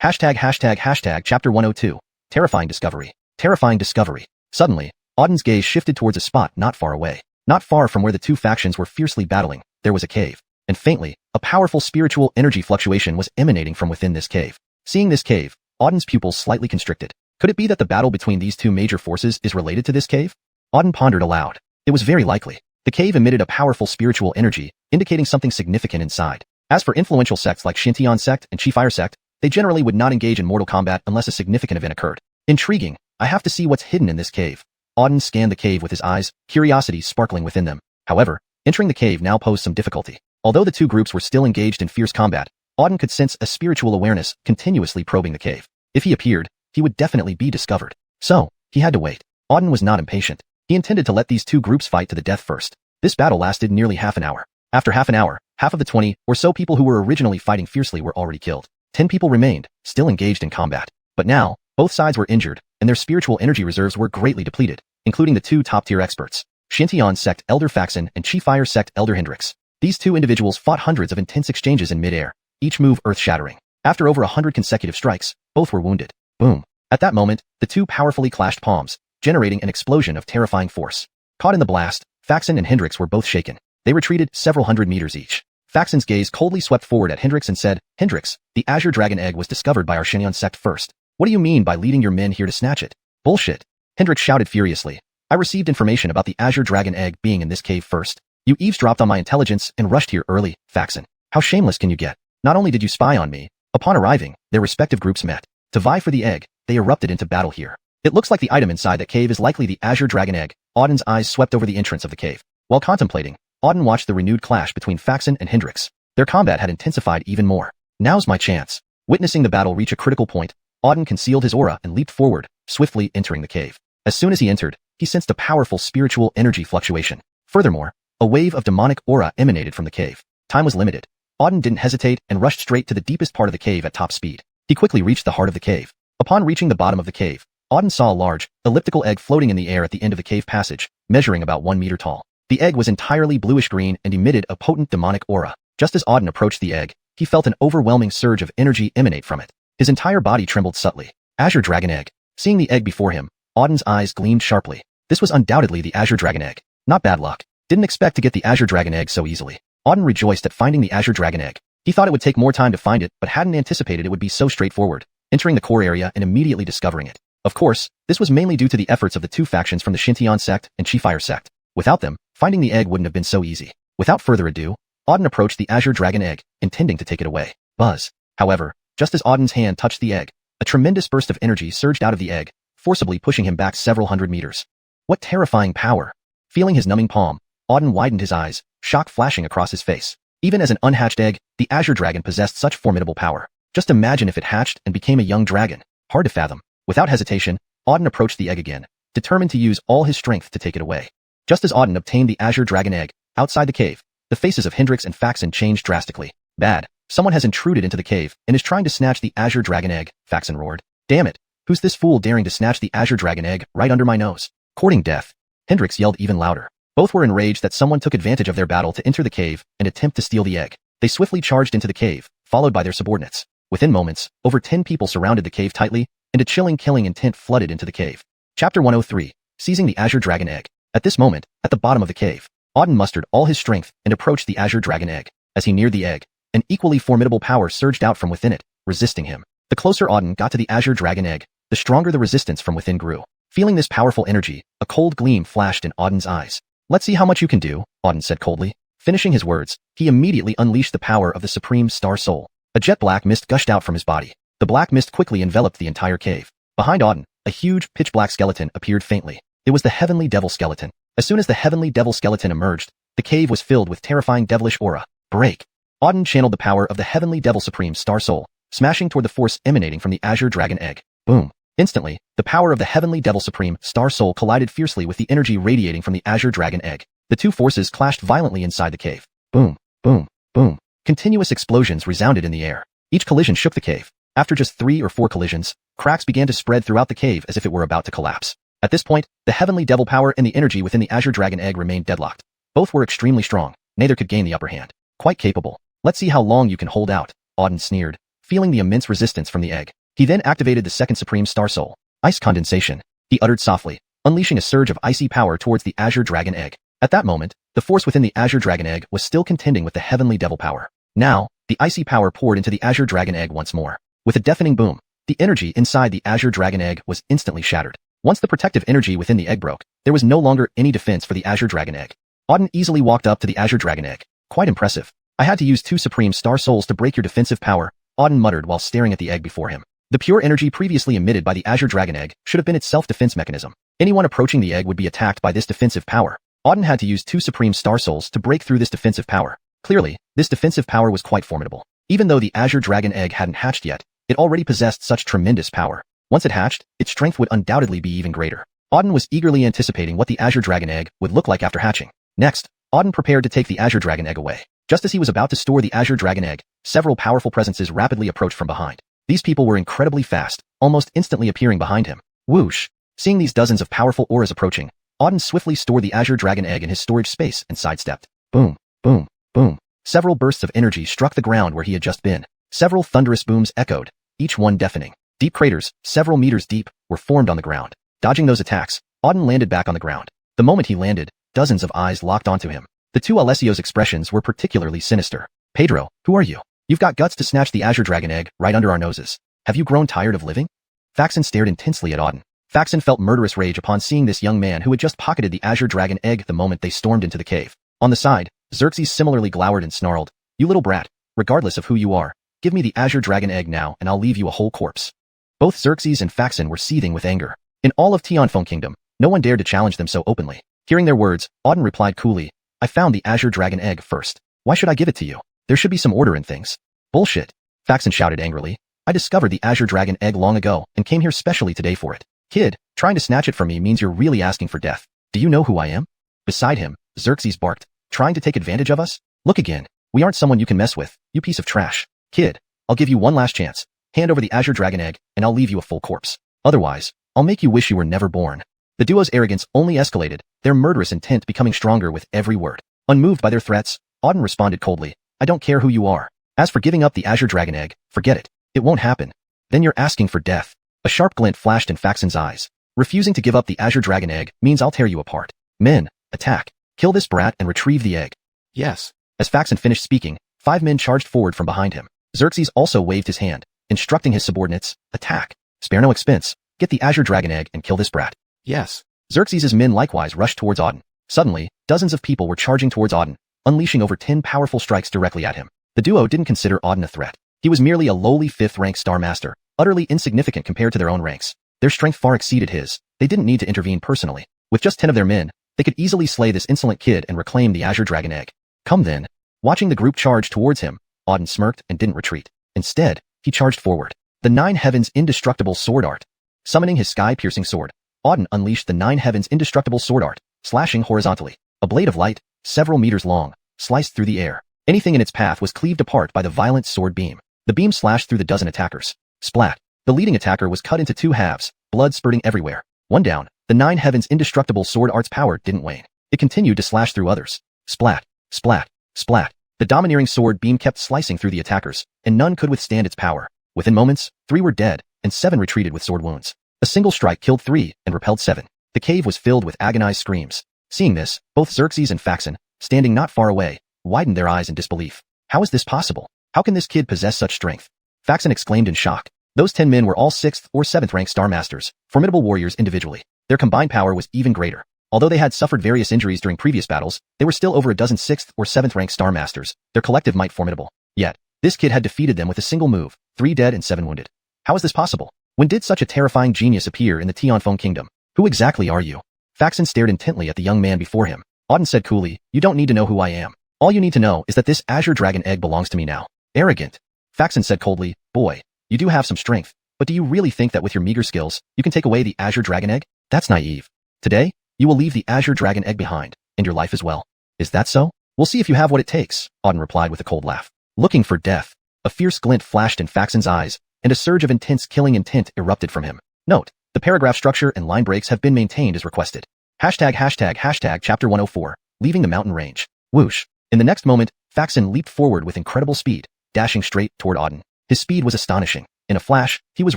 ####Chapter 102. Terrifying Discovery. Terrifying Discovery. Suddenly, Auden's gaze shifted towards a spot not far away. Not far from where the two factions were fiercely battling, there was a cave. And faintly, a powerful spiritual energy fluctuation was emanating from within this cave. Seeing this cave, Auden's pupils slightly constricted. Could it be that the battle between these two major forces is related to this cave? Auden pondered aloud. It was very likely. The cave emitted a powerful spiritual energy, indicating something significant inside. As for influential sects like Xiuxian sect and Qi-Fire sect, they generally would not engage in mortal combat unless a significant event occurred. Intriguing. I have to see what's hidden in this cave. Auden scanned the cave with his eyes, curiosity sparkling within them. However, entering the cave now posed some difficulty. Although the two groups were still engaged in fierce combat, Auden could sense a spiritual awareness continuously probing the cave. If he appeared, he would definitely be discovered. So, he had to wait. Auden was not impatient. He intended to let these two groups fight to the death first. This battle lasted nearly half an hour. After half an hour, half of the 20 or so people who were originally fighting fiercely were already killed. 10 people remained, still engaged in combat. But now, both sides were injured, and their spiritual energy reserves were greatly depleted, including the two top-tier experts, Xiuxian sect Elder Faxon and Qi-Fire sect Elder Hendrix. These two individuals fought hundreds of intense exchanges in mid-air, each move earth-shattering. After over 100 consecutive strikes, both were wounded. Boom. At that moment, the two powerfully clashed palms, generating an explosion of terrifying force. Caught in the blast, Faxon and Hendrix were both shaken. They retreated several hundred meters each. Faxon's gaze coldly swept forward at Hendrix and said, "Hendrix, the Azure Dragon Egg was discovered by our Xiuxian sect first. What do you mean by leading your men here to snatch it?" "Bullshit." Hendrix shouted furiously. "I received information about the Azure Dragon Egg being in this cave first. You eavesdropped on my intelligence and rushed here early, Faxon. How shameless can you get? Not only did you spy on me, upon arriving, their respective groups met. To vie for the egg, they erupted into battle here. It looks like the item inside that cave is likely the Azure Dragon Egg. Auden's eyes swept over the entrance of the cave. While contemplating, Auden watched the renewed clash between Faxon and Hendrix. Their combat had intensified even more. Now's my chance. Witnessing the battle reach a critical point, Auden concealed his aura and leaped forward, swiftly entering the cave. As soon as he entered, he sensed a powerful spiritual energy fluctuation. Furthermore, a wave of demonic aura emanated from the cave. Time was limited. Auden didn't hesitate and rushed straight to the deepest part of the cave at top speed. He quickly reached the heart of the cave. Upon reaching the bottom of the cave, Auden saw a large, elliptical egg floating in the air at the end of the cave passage, measuring about 1 meter tall. The egg was entirely bluish-green and emitted a potent demonic aura. Just as Auden approached the egg, he felt an overwhelming surge of energy emanate from it. His entire body trembled subtly. Azure Dragon Egg. Seeing the egg before him, Auden's eyes gleamed sharply. This was undoubtedly the Azure Dragon Egg. Not bad luck. Didn't expect to get the Azure Dragon Egg so easily. Auden rejoiced at finding the Azure Dragon Egg. He thought it would take more time to find it, but hadn't anticipated it would be so straightforward, entering the core area and immediately discovering it. Of course, this was mainly due to the efforts of the two factions from the Xintian sect and Xiuxian sect. Without them, finding the egg wouldn't have been so easy. Without further ado, Auden approached the Azure Dragon Egg, intending to take it away. Buzz. However, just as Auden's hand touched the egg, a tremendous burst of energy surged out of the egg, forcibly pushing him back several hundred meters. What terrifying power! Feeling his numbing palm, Auden widened his eyes, shock flashing across his face. Even as an unhatched egg, the Azure Dragon possessed such formidable power. Just imagine if it hatched and became a young dragon. Hard to fathom. Without hesitation, Auden approached the egg again, determined to use all his strength to take it away. Just as Auden obtained the Azure Dragon Egg, outside the cave, the faces of Hendrix and Faxon changed drastically. Bad. Someone has intruded into the cave and is trying to snatch the Azure Dragon Egg, Faxon roared. Damn it. Who's this fool daring to snatch the Azure Dragon Egg right under my nose? Courting death. Hendrix yelled even louder. Both were enraged that someone took advantage of their battle to enter the cave and attempt to steal the egg. They swiftly charged into the cave, followed by their subordinates. Within moments, over 10 people surrounded the cave tightly, and a chilling killing intent flooded into the cave. Chapter 103. Seizing the Azure Dragon Egg. At this moment, at the bottom of the cave, Auden mustered all his strength and approached the Azure Dragon Egg. As he neared the egg, an equally formidable power surged out from within it, resisting him. The closer Auden got to the Azure Dragon Egg, the stronger the resistance from within grew. Feeling this powerful energy, a cold gleam flashed in Auden's eyes. Let's see how much you can do, Auden said coldly. Finishing his words, he immediately unleashed the power of the Supreme Star Soul. A jet black mist gushed out from his body. The black mist quickly enveloped the entire cave. Behind Auden, a huge, pitch-black skeleton appeared faintly. It was the Heavenly Devil skeleton. As soon as the Heavenly Devil skeleton emerged, the cave was filled with terrifying devilish aura. Break. Auden channeled the power of the Heavenly Devil Supreme Star Soul, smashing toward the force emanating from the Azure Dragon Egg. Boom. Instantly, the power of the Heavenly Devil Supreme Star Soul collided fiercely with the energy radiating from the Azure Dragon Egg. The two forces clashed violently inside the cave. Boom, boom, boom. Continuous explosions resounded in the air. Each collision shook the cave. After just 3 or 4 collisions, cracks began to spread throughout the cave as if it were about to collapse. At this point, the Heavenly Devil power and the energy within the Azure Dragon Egg remained deadlocked. Both were extremely strong. Neither could gain the upper hand. Quite capable. Let's see how long you can hold out, Auden sneered, feeling the immense resistance from the egg. He then activated the second Supreme Star Soul. Ice condensation, he uttered softly, unleashing a surge of icy power towards the Azure Dragon Egg. At that moment, the force within the Azure Dragon Egg was still contending with the Heavenly Devil power. Now, the icy power poured into the Azure Dragon Egg once more. With a deafening boom, the energy inside the Azure Dragon Egg was instantly shattered. Once the protective energy within the egg broke, there was no longer any defense for the Azure Dragon Egg. Auden easily walked up to the Azure Dragon Egg. Quite impressive. I had to use 2 Supreme Star Souls to break your defensive power, Auden muttered while staring at the egg before him. The pure energy previously emitted by the Azure Dragon Egg should have been its self-defense mechanism. Anyone approaching the egg would be attacked by this defensive power. Auden had to use 2 Supreme Star Souls to break through this defensive power. Clearly, this defensive power was quite formidable. Even though the Azure Dragon Egg hadn't hatched yet, it already possessed such tremendous power. Once it hatched, its strength would undoubtedly be even greater. Auden was eagerly anticipating what the Azure Dragon Egg would look like after hatching. Next, Auden prepared to take the Azure Dragon Egg away. Just as he was about to store the Azure Dragon Egg, several powerful presences rapidly approached from behind. These people were incredibly fast, almost instantly appearing behind him. Whoosh! Seeing these dozens of powerful auras approaching, Auden swiftly stored the Azure Dragon Egg in his storage space and sidestepped. Boom, boom, boom. Several bursts of energy struck the ground where he had just been. Several thunderous booms echoed, each one deafening. Deep craters, several meters deep, were formed on the ground. Dodging those attacks, Auden landed back on the ground. The moment he landed, dozens of eyes locked onto him. The two Alessio's expressions were particularly sinister. Pedro, who are you? You've got guts to snatch the Azure Dragon Egg right under our noses. Have you grown tired of living? Faxon stared intensely at Auden. Faxon felt murderous rage upon seeing this young man who had just pocketed the Azure Dragon Egg the moment they stormed into the cave. On the side, Xerxes similarly glowered and snarled, "You little brat, regardless of who you are, give me the Azure Dragon Egg now and I'll leave you a whole corpse." Both Xerxes and Faxon were seething with anger. In all of Tianfeng Kingdom, no one dared to challenge them so openly. Hearing their words, Auden replied coolly, I found the Azure Dragon Egg first. Why should I give it to you? There should be some order in things. Bullshit. Faxon shouted angrily. I discovered the Azure Dragon Egg long ago and came here specially today for it. Kid, trying to snatch it from me means you're really asking for death. Do you know who I am? Beside him, Xerxes barked, trying to take advantage of us? Look again. We aren't someone you can mess with, you piece of trash. Kid, I'll give you one last chance. Hand over the Azure Dragon Egg, and I'll leave you a full corpse. Otherwise, I'll make you wish you were never born. The duo's arrogance only escalated, their murderous intent becoming stronger with every word. Unmoved by their threats, Auden responded coldly, I don't care who you are. As for giving up the Azure Dragon Egg, forget it. It won't happen. Then you're asking for death. A sharp glint flashed in Faxon's eyes. Refusing to give up the Azure Dragon Egg means I'll tear you apart. Men, attack. Kill this brat and retrieve the egg. Yes. As Faxon finished speaking, 5 men charged forward from behind him. Xerxes also waved his hand, instructing his subordinates, attack. Spare no expense. Get the Azure Dragon Egg and kill this brat. Yes. Xerxes' men likewise rushed towards Auden. Suddenly, dozens of people were charging towards Auden, unleashing over 10 powerful strikes directly at him. The duo didn't consider Auden a threat. He was merely a lowly 5th-rank Star Master, utterly insignificant compared to their own ranks. Their strength far exceeded his. They didn't need to intervene personally. With just 10 of their men, they could easily slay this insolent kid and reclaim the Azure Dragon Egg. Come then. Watching the group charge towards him, Auden smirked and didn't retreat. Instead, he charged forward. The 9 Heavens' indestructible sword art. Summoning his sky-piercing sword, Auden unleashed the 9 Heavens' indestructible sword art, slashing horizontally. A blade of light, several meters long, sliced through the air. Anything in its path was cleaved apart by the violent sword beam. The beam slashed through the dozen attackers. Splat. The leading attacker was cut into 2 halves, blood spurting everywhere. One down, the 9 Heavens' indestructible sword art's power didn't wane. It continued to slash through others. Splat. Splat. Splat. The domineering sword beam kept slicing through the attackers, and none could withstand its power. Within moments, 3 were dead, and 7 retreated with sword wounds. A single strike killed 3 and repelled 7. The cave was filled with agonized screams. Seeing this, both Xerxes and Faxon, standing not far away, widened their eyes in disbelief. How is this possible? How can this kid possess such strength? Faxon exclaimed in shock. Those 10 men were all 6th or 7th rank Star Masters, formidable warriors individually. Their combined power was even greater. Although they had suffered various injuries during previous battles, they were still over a dozen 6th or 7th rank Star Masters, their collective might formidable. Yet, this kid had defeated them with a single move, 3 dead and 7 wounded. How is this possible? When did such a terrifying genius appear in the Tianfeng Kingdom? Who exactly are you? Faxon stared intently at the young man before him. Auden said coolly, you don't need to know who I am. All you need to know is that this Azure Dragon Egg belongs to me now. Arrogant. Faxon said coldly, boy, you do have some strength, but do you really think that with your meager skills, you can take away the Azure Dragon Egg? That's naive. Today, you will leave the Azure Dragon Egg behind, and your life as well. Is that so? We'll see if you have what it takes, Auden replied with a cold laugh. Looking for death. A fierce glint flashed in Faxon's eyes, and a surge of intense killing intent erupted from him. Note, the paragraph structure and line breaks have been maintained as requested. ##### Chapter 104, Leaving the Mountain Range. Whoosh. In the next moment, Faxon leaped forward with incredible speed, dashing straight toward Auden. His speed was astonishing. In a flash, he was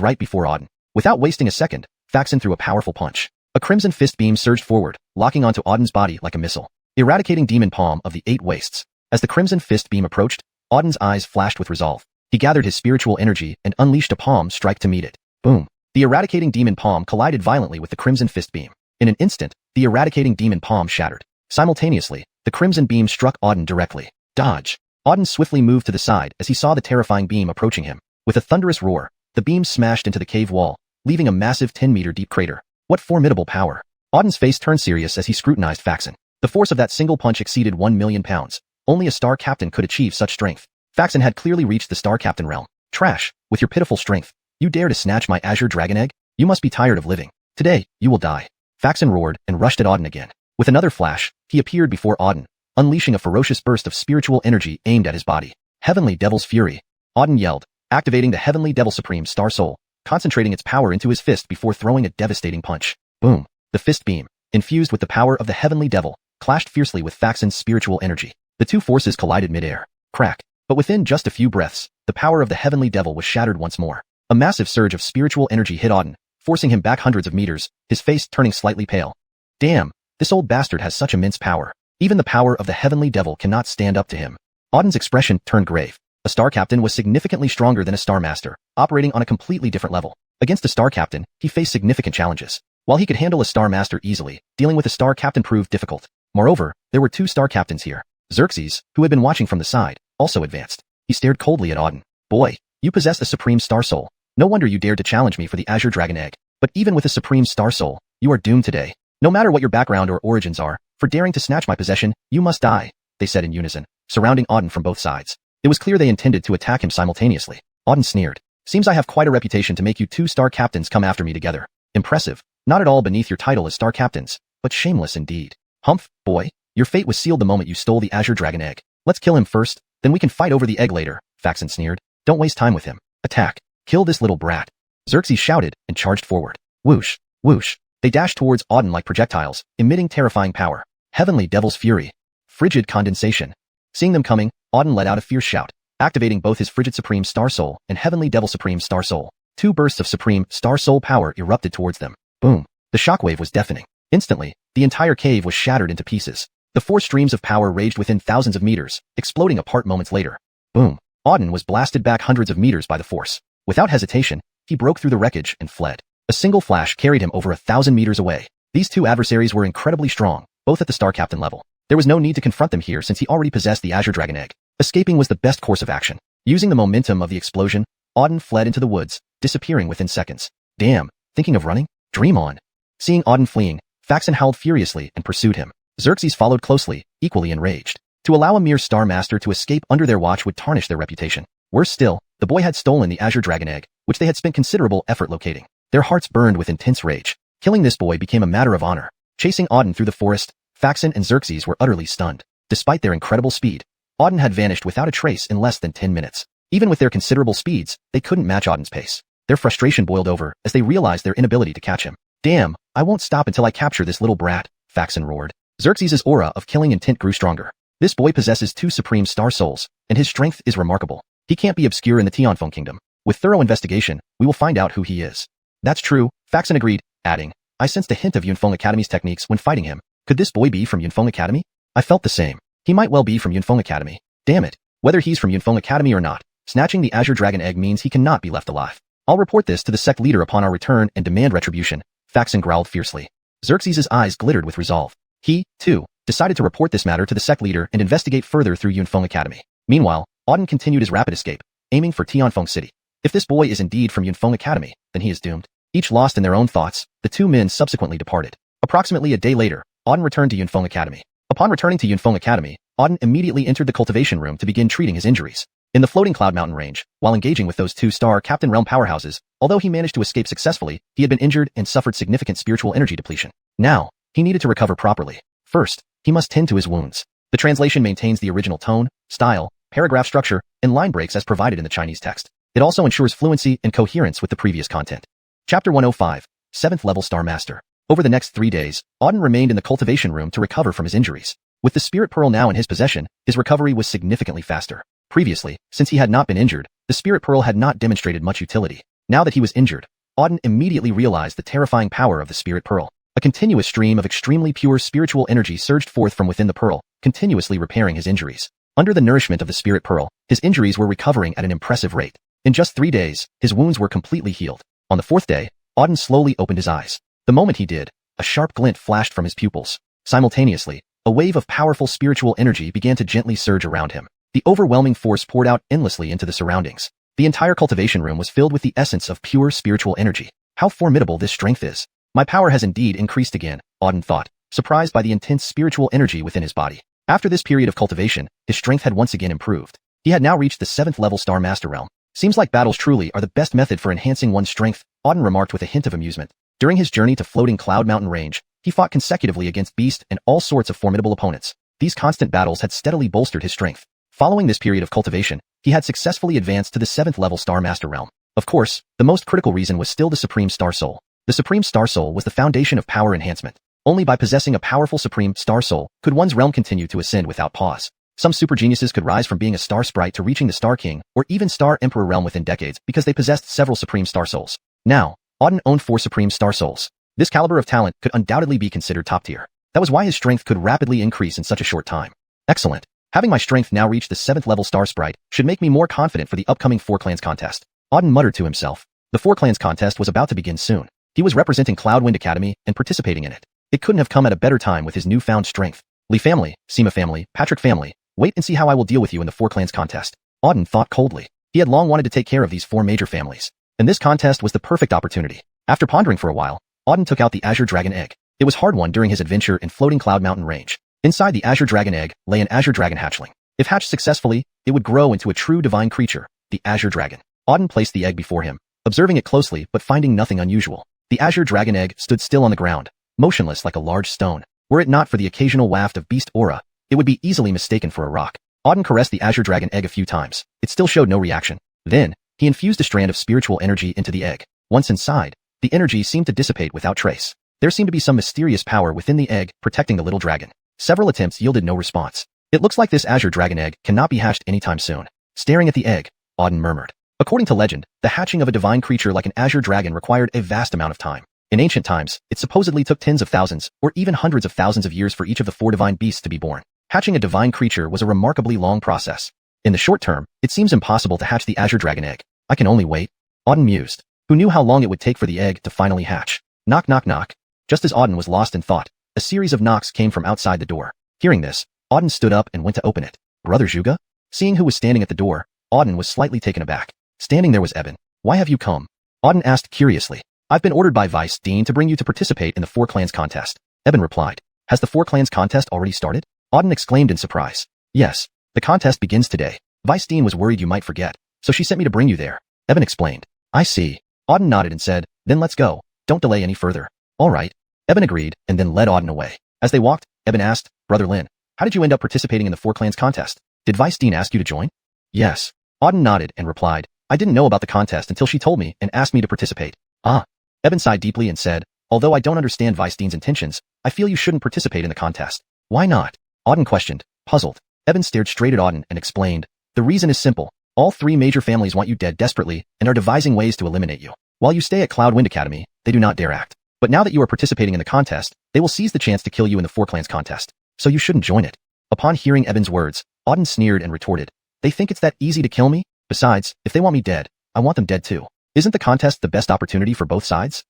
right before Auden. Without wasting a second, Faxon threw a powerful punch. A crimson fist beam surged forward, locking onto Auden's body like a missile. Eradicating demon palm of the 8 wastes. As the crimson fist beam approached, Auden's eyes flashed with resolve. He gathered his spiritual energy and unleashed a palm strike to meet it. Boom. The eradicating demon palm collided violently with the crimson fist beam. In an instant, the eradicating demon palm shattered. Simultaneously, the crimson beam struck Auden directly. Dodge. Auden swiftly moved to the side as he saw the terrifying beam approaching him. With a thunderous roar, the beam smashed into the cave wall, leaving a massive 10-meter deep crater. What formidable power. Auden's face turned serious as he scrutinized Faxon. The force of that single punch exceeded 1 million pounds. Only a star captain could achieve such strength. Faxon had clearly reached the star captain realm. Trash, with your pitiful strength, you dare to snatch my Azure Dragon Egg? You must be tired of living. Today, you will die. Faxon roared and rushed at Auden again. With another flash, he appeared before Auden, unleashing a ferocious burst of spiritual energy aimed at his body. Heavenly Devil's Fury. Auden yelled, activating the Heavenly Devil Supreme Star Soul, concentrating its power into his fist before throwing a devastating punch. Boom. The fist beam, infused with the power of the Heavenly Devil, clashed fiercely with Faxon's spiritual energy. The two forces collided midair. Crack. But within just a few breaths, the power of the Heavenly Devil was shattered once more. A massive surge of spiritual energy hit Auden, forcing him back hundreds of meters, his face turning slightly pale. Damn, this old bastard has such immense power. Even the power of the Heavenly Devil cannot stand up to him. Auden's expression turned grave. A Star Captain was significantly stronger than a Star Master, operating on a completely different level. Against a Star Captain, he faced significant challenges. While he could handle a Star Master easily, dealing with a Star Captain proved difficult. Moreover, there were 2 Star Captains here. Xerxes, who had been watching from the side, also advanced. He stared coldly at Auden. Boy, you possess a supreme star soul. No wonder you dared to challenge me for the Azure Dragon Egg. But even with a Supreme Star Soul, you are doomed today. No matter what your background or origins are, for daring to snatch my possession, you must die, they said in unison, surrounding Auden from both sides. It was clear they intended to attack him simultaneously. Auden sneered. Seems I have quite a reputation to make you two star captains come after me together. Impressive. Not at all beneath your title as star captains, but shameless indeed. Humph, boy, your fate was sealed the moment you stole the Azure Dragon egg. Let's kill him first, then we can fight over the egg later, Faxon sneered. Don't waste time with him. Attack. Kill this little brat. Xerxes shouted and charged forward. Whoosh, whoosh. They dashed towards Auden like projectiles, emitting terrifying power. Heavenly Devil's Fury. Frigid Condensation. Seeing them coming, Auden let out a fierce shout, activating both his Frigid Supreme Star Soul and Heavenly Devil Supreme Star Soul. Two bursts of Supreme Star Soul power erupted towards them. Boom. The shockwave was deafening. Instantly, the entire cave was shattered into pieces. The four streams of power raged within thousands of meters, exploding apart moments later. Boom. Auden was blasted back hundreds of meters by the force. Without hesitation, he broke through the wreckage and fled. A single flash carried him over 1,000 meters away. These two adversaries were incredibly strong, both at the Star Captain level. There was no need to confront them here since he already possessed the Azure Dragon egg. Escaping was the best course of action. Using the momentum of the explosion, Auden fled into the woods, disappearing within seconds. Damn, thinking of running? Dream on. Seeing Auden fleeing, Faxon howled furiously and pursued him. Xerxes followed closely, equally enraged. To allow a mere Star Master to escape under their watch would tarnish their reputation. Worse still, the boy had stolen the Azure Dragon egg, which they had spent considerable effort locating. Their hearts burned with intense rage. Killing this boy became a matter of honor. Chasing Auden through the forest, Faxon and Xerxes were utterly stunned. Despite their incredible speed, Auden had vanished without a trace in less than 10 minutes. Even with their considerable speeds, they couldn't match Auden's pace. Their frustration boiled over as they realized their inability to catch him. Damn, I won't stop until I capture this little brat, Faxon roared. Xerxes' aura of killing intent grew stronger. This boy possesses 2 Supreme Star Souls, and his strength is remarkable. He can't be obscure in the Tianfeng Kingdom. With thorough investigation, we will find out who he is. That's true, Faxon agreed, adding, I sensed a hint of Yunfeng Academy's techniques when fighting him. Could this boy be from Yunfeng Academy? I felt the same. He might well be from Yunfeng Academy. Damn it. Whether he's from Yunfeng Academy or not, snatching the Azure Dragon egg means he cannot be left alive. I'll report this to the sect leader upon our return and demand retribution, Faxon growled fiercely. Xerxes' eyes glittered with resolve. He, too, decided to report this matter to the sect leader and investigate further through Yunfeng Academy. Meanwhile, Auden continued his rapid escape, aiming for Tianfeng City. If this boy is indeed from Yunfeng Academy, then he is doomed. Each lost in their own thoughts, the two men subsequently departed. Approximately a day later, Auden returned to Yunfeng Academy. Upon returning to Yunfeng Academy, Auden immediately entered the cultivation room to begin treating his injuries. In the floating Cloud Mountain range, while engaging with those 2-star Captain Realm powerhouses, although he managed to escape successfully, he had been injured and suffered significant spiritual energy depletion. Now, he needed to recover properly. First, he must tend to his wounds. The translation maintains the original tone, style, paragraph structure, and line breaks as provided in the Chinese text. It also ensures fluency and coherence with the previous content. Chapter 105, 7th Level Star Master. Over the next 3 days, Auden remained in the cultivation room to recover from his injuries. With the Spirit Pearl now in his possession, his recovery was significantly faster. Previously, since he had not been injured, the Spirit Pearl had not demonstrated much utility. Now that he was injured, Auden immediately realized the terrifying power of the Spirit Pearl. A continuous stream of extremely pure spiritual energy surged forth from within the pearl, continuously repairing his injuries. Under the nourishment of the Spirit Pearl, his injuries were recovering at an impressive rate. In just 3 days, his wounds were completely healed. On the 4th day, Auden slowly opened his eyes. The moment he did, a sharp glint flashed from his pupils. Simultaneously, a wave of powerful spiritual energy began to gently surge around him. The overwhelming force poured out endlessly into the surroundings. The entire cultivation room was filled with the essence of pure spiritual energy. How formidable this strength is. My power has indeed increased again, Auden thought, surprised by the intense spiritual energy within his body. After this period of cultivation, his strength had once again improved. He had now reached the 7th level Star Master realm. Seems like battles truly are the best method for enhancing one's strength, Auden remarked with a hint of amusement. During his journey to floating Cloud Mountain range, he fought consecutively against beast and all sorts of formidable opponents. These constant battles had steadily bolstered his strength. Following this period of cultivation, he had successfully advanced to the 7th level Star Master realm. Of course, the most critical reason was still the Supreme Star Soul. The Supreme Star Soul was the foundation of power enhancement. Only by possessing a powerful Supreme Star Soul could one's realm continue to ascend without pause. Some super geniuses could rise from being a Star Sprite to reaching the Star King or even Star Emperor realm within decades because they possessed several Supreme Star Souls. Now, Auden owned 4 Supreme Star Souls. This caliber of talent could undoubtedly be considered top tier. That was why his strength could rapidly increase in such a short time. Excellent. Having my strength now reach the 7th level Star Sprite should make me more confident for the upcoming 4 Clans contest. Auden muttered to himself. The 4 Clans contest was about to begin soon. He was representing Cloudwind Academy and participating in it. It couldn't have come at a better time with his newfound strength. Lee family, Sima family, Patrick family, wait and see how I will deal with you in the 4 Clans contest. Auden thought coldly. He had long wanted to take care of these 4 major families, and this contest was the perfect opportunity. After pondering for a while, Auden took out the Azure Dragon egg. It was hard-won during his adventure in Floating Cloud Mountain Range. Inside the Azure Dragon egg lay an Azure Dragon hatchling. If hatched successfully, it would grow into a true divine creature, the Azure Dragon. Auden placed the egg before him, observing it closely but finding nothing unusual. The Azure Dragon egg stood still on the ground, motionless like a large stone. Were it not for the occasional waft of beast aura, it would be easily mistaken for a rock. Auden caressed the Azure Dragon egg a few times. It still showed no reaction. Then, he infused a strand of spiritual energy into the egg. Once inside, the energy seemed to dissipate without trace. There seemed to be some mysterious power within the egg protecting the little dragon. Several attempts yielded no response. It looks like this Azure Dragon egg cannot be hatched anytime soon. Staring at the egg, Auden murmured. According to legend, the hatching of a divine creature like an Azure Dragon required a vast amount of time. In ancient times, it supposedly took tens of thousands, or even hundreds of thousands of years for each of the 4 divine beasts to be born. Hatching a divine creature was a remarkably long process. In the short term, it seems impossible to hatch the Azure Dragon egg. I can only wait. Auden mused. Who knew how long it would take for the egg to finally hatch? Knock knock knock. Just as Auden was lost in thought, a series of knocks came from outside the door. Hearing this, Auden stood up and went to open it. Brother Zhuge? Seeing who was standing at the door, Auden was slightly taken aback. Standing there was Eben. Why have you come? Auden asked curiously. I've been ordered by Vice Dean to bring you to participate in the 4 Clans contest. Eben replied. Has the 4 Clans contest already started? Auden exclaimed in surprise. Yes. The contest begins today. Vice Dean was worried you might forget, so she sent me to bring you there. Eben explained. I see. Auden nodded and said, then let's go. Don't delay any further. All right. Eben agreed and then led Auden away. As they walked, Eben asked, Brother Lin, how did you end up participating in the 4 Clans contest? Did Vice Dean ask you to join? Yes. Auden nodded and replied, I didn't know about the contest until she told me and asked me to participate. Ah. Eben sighed deeply and said, although I don't understand Vice Dean's intentions, I feel you shouldn't participate in the contest. Why not? Auden questioned, puzzled. Eben stared straight at Auden and explained, the reason is simple. All 3 major families want you dead desperately and are devising ways to eliminate you. While you stay at Cloud Wind Academy, they do not dare act. But now that you are participating in the contest, they will seize the chance to kill you in the 4 Clans contest. So you shouldn't join it. Upon hearing Eben's words, Auden sneered and retorted, they think it's that easy to kill me? Besides, if they want me dead, I want them dead too. Isn't the contest the best opportunity for both sides?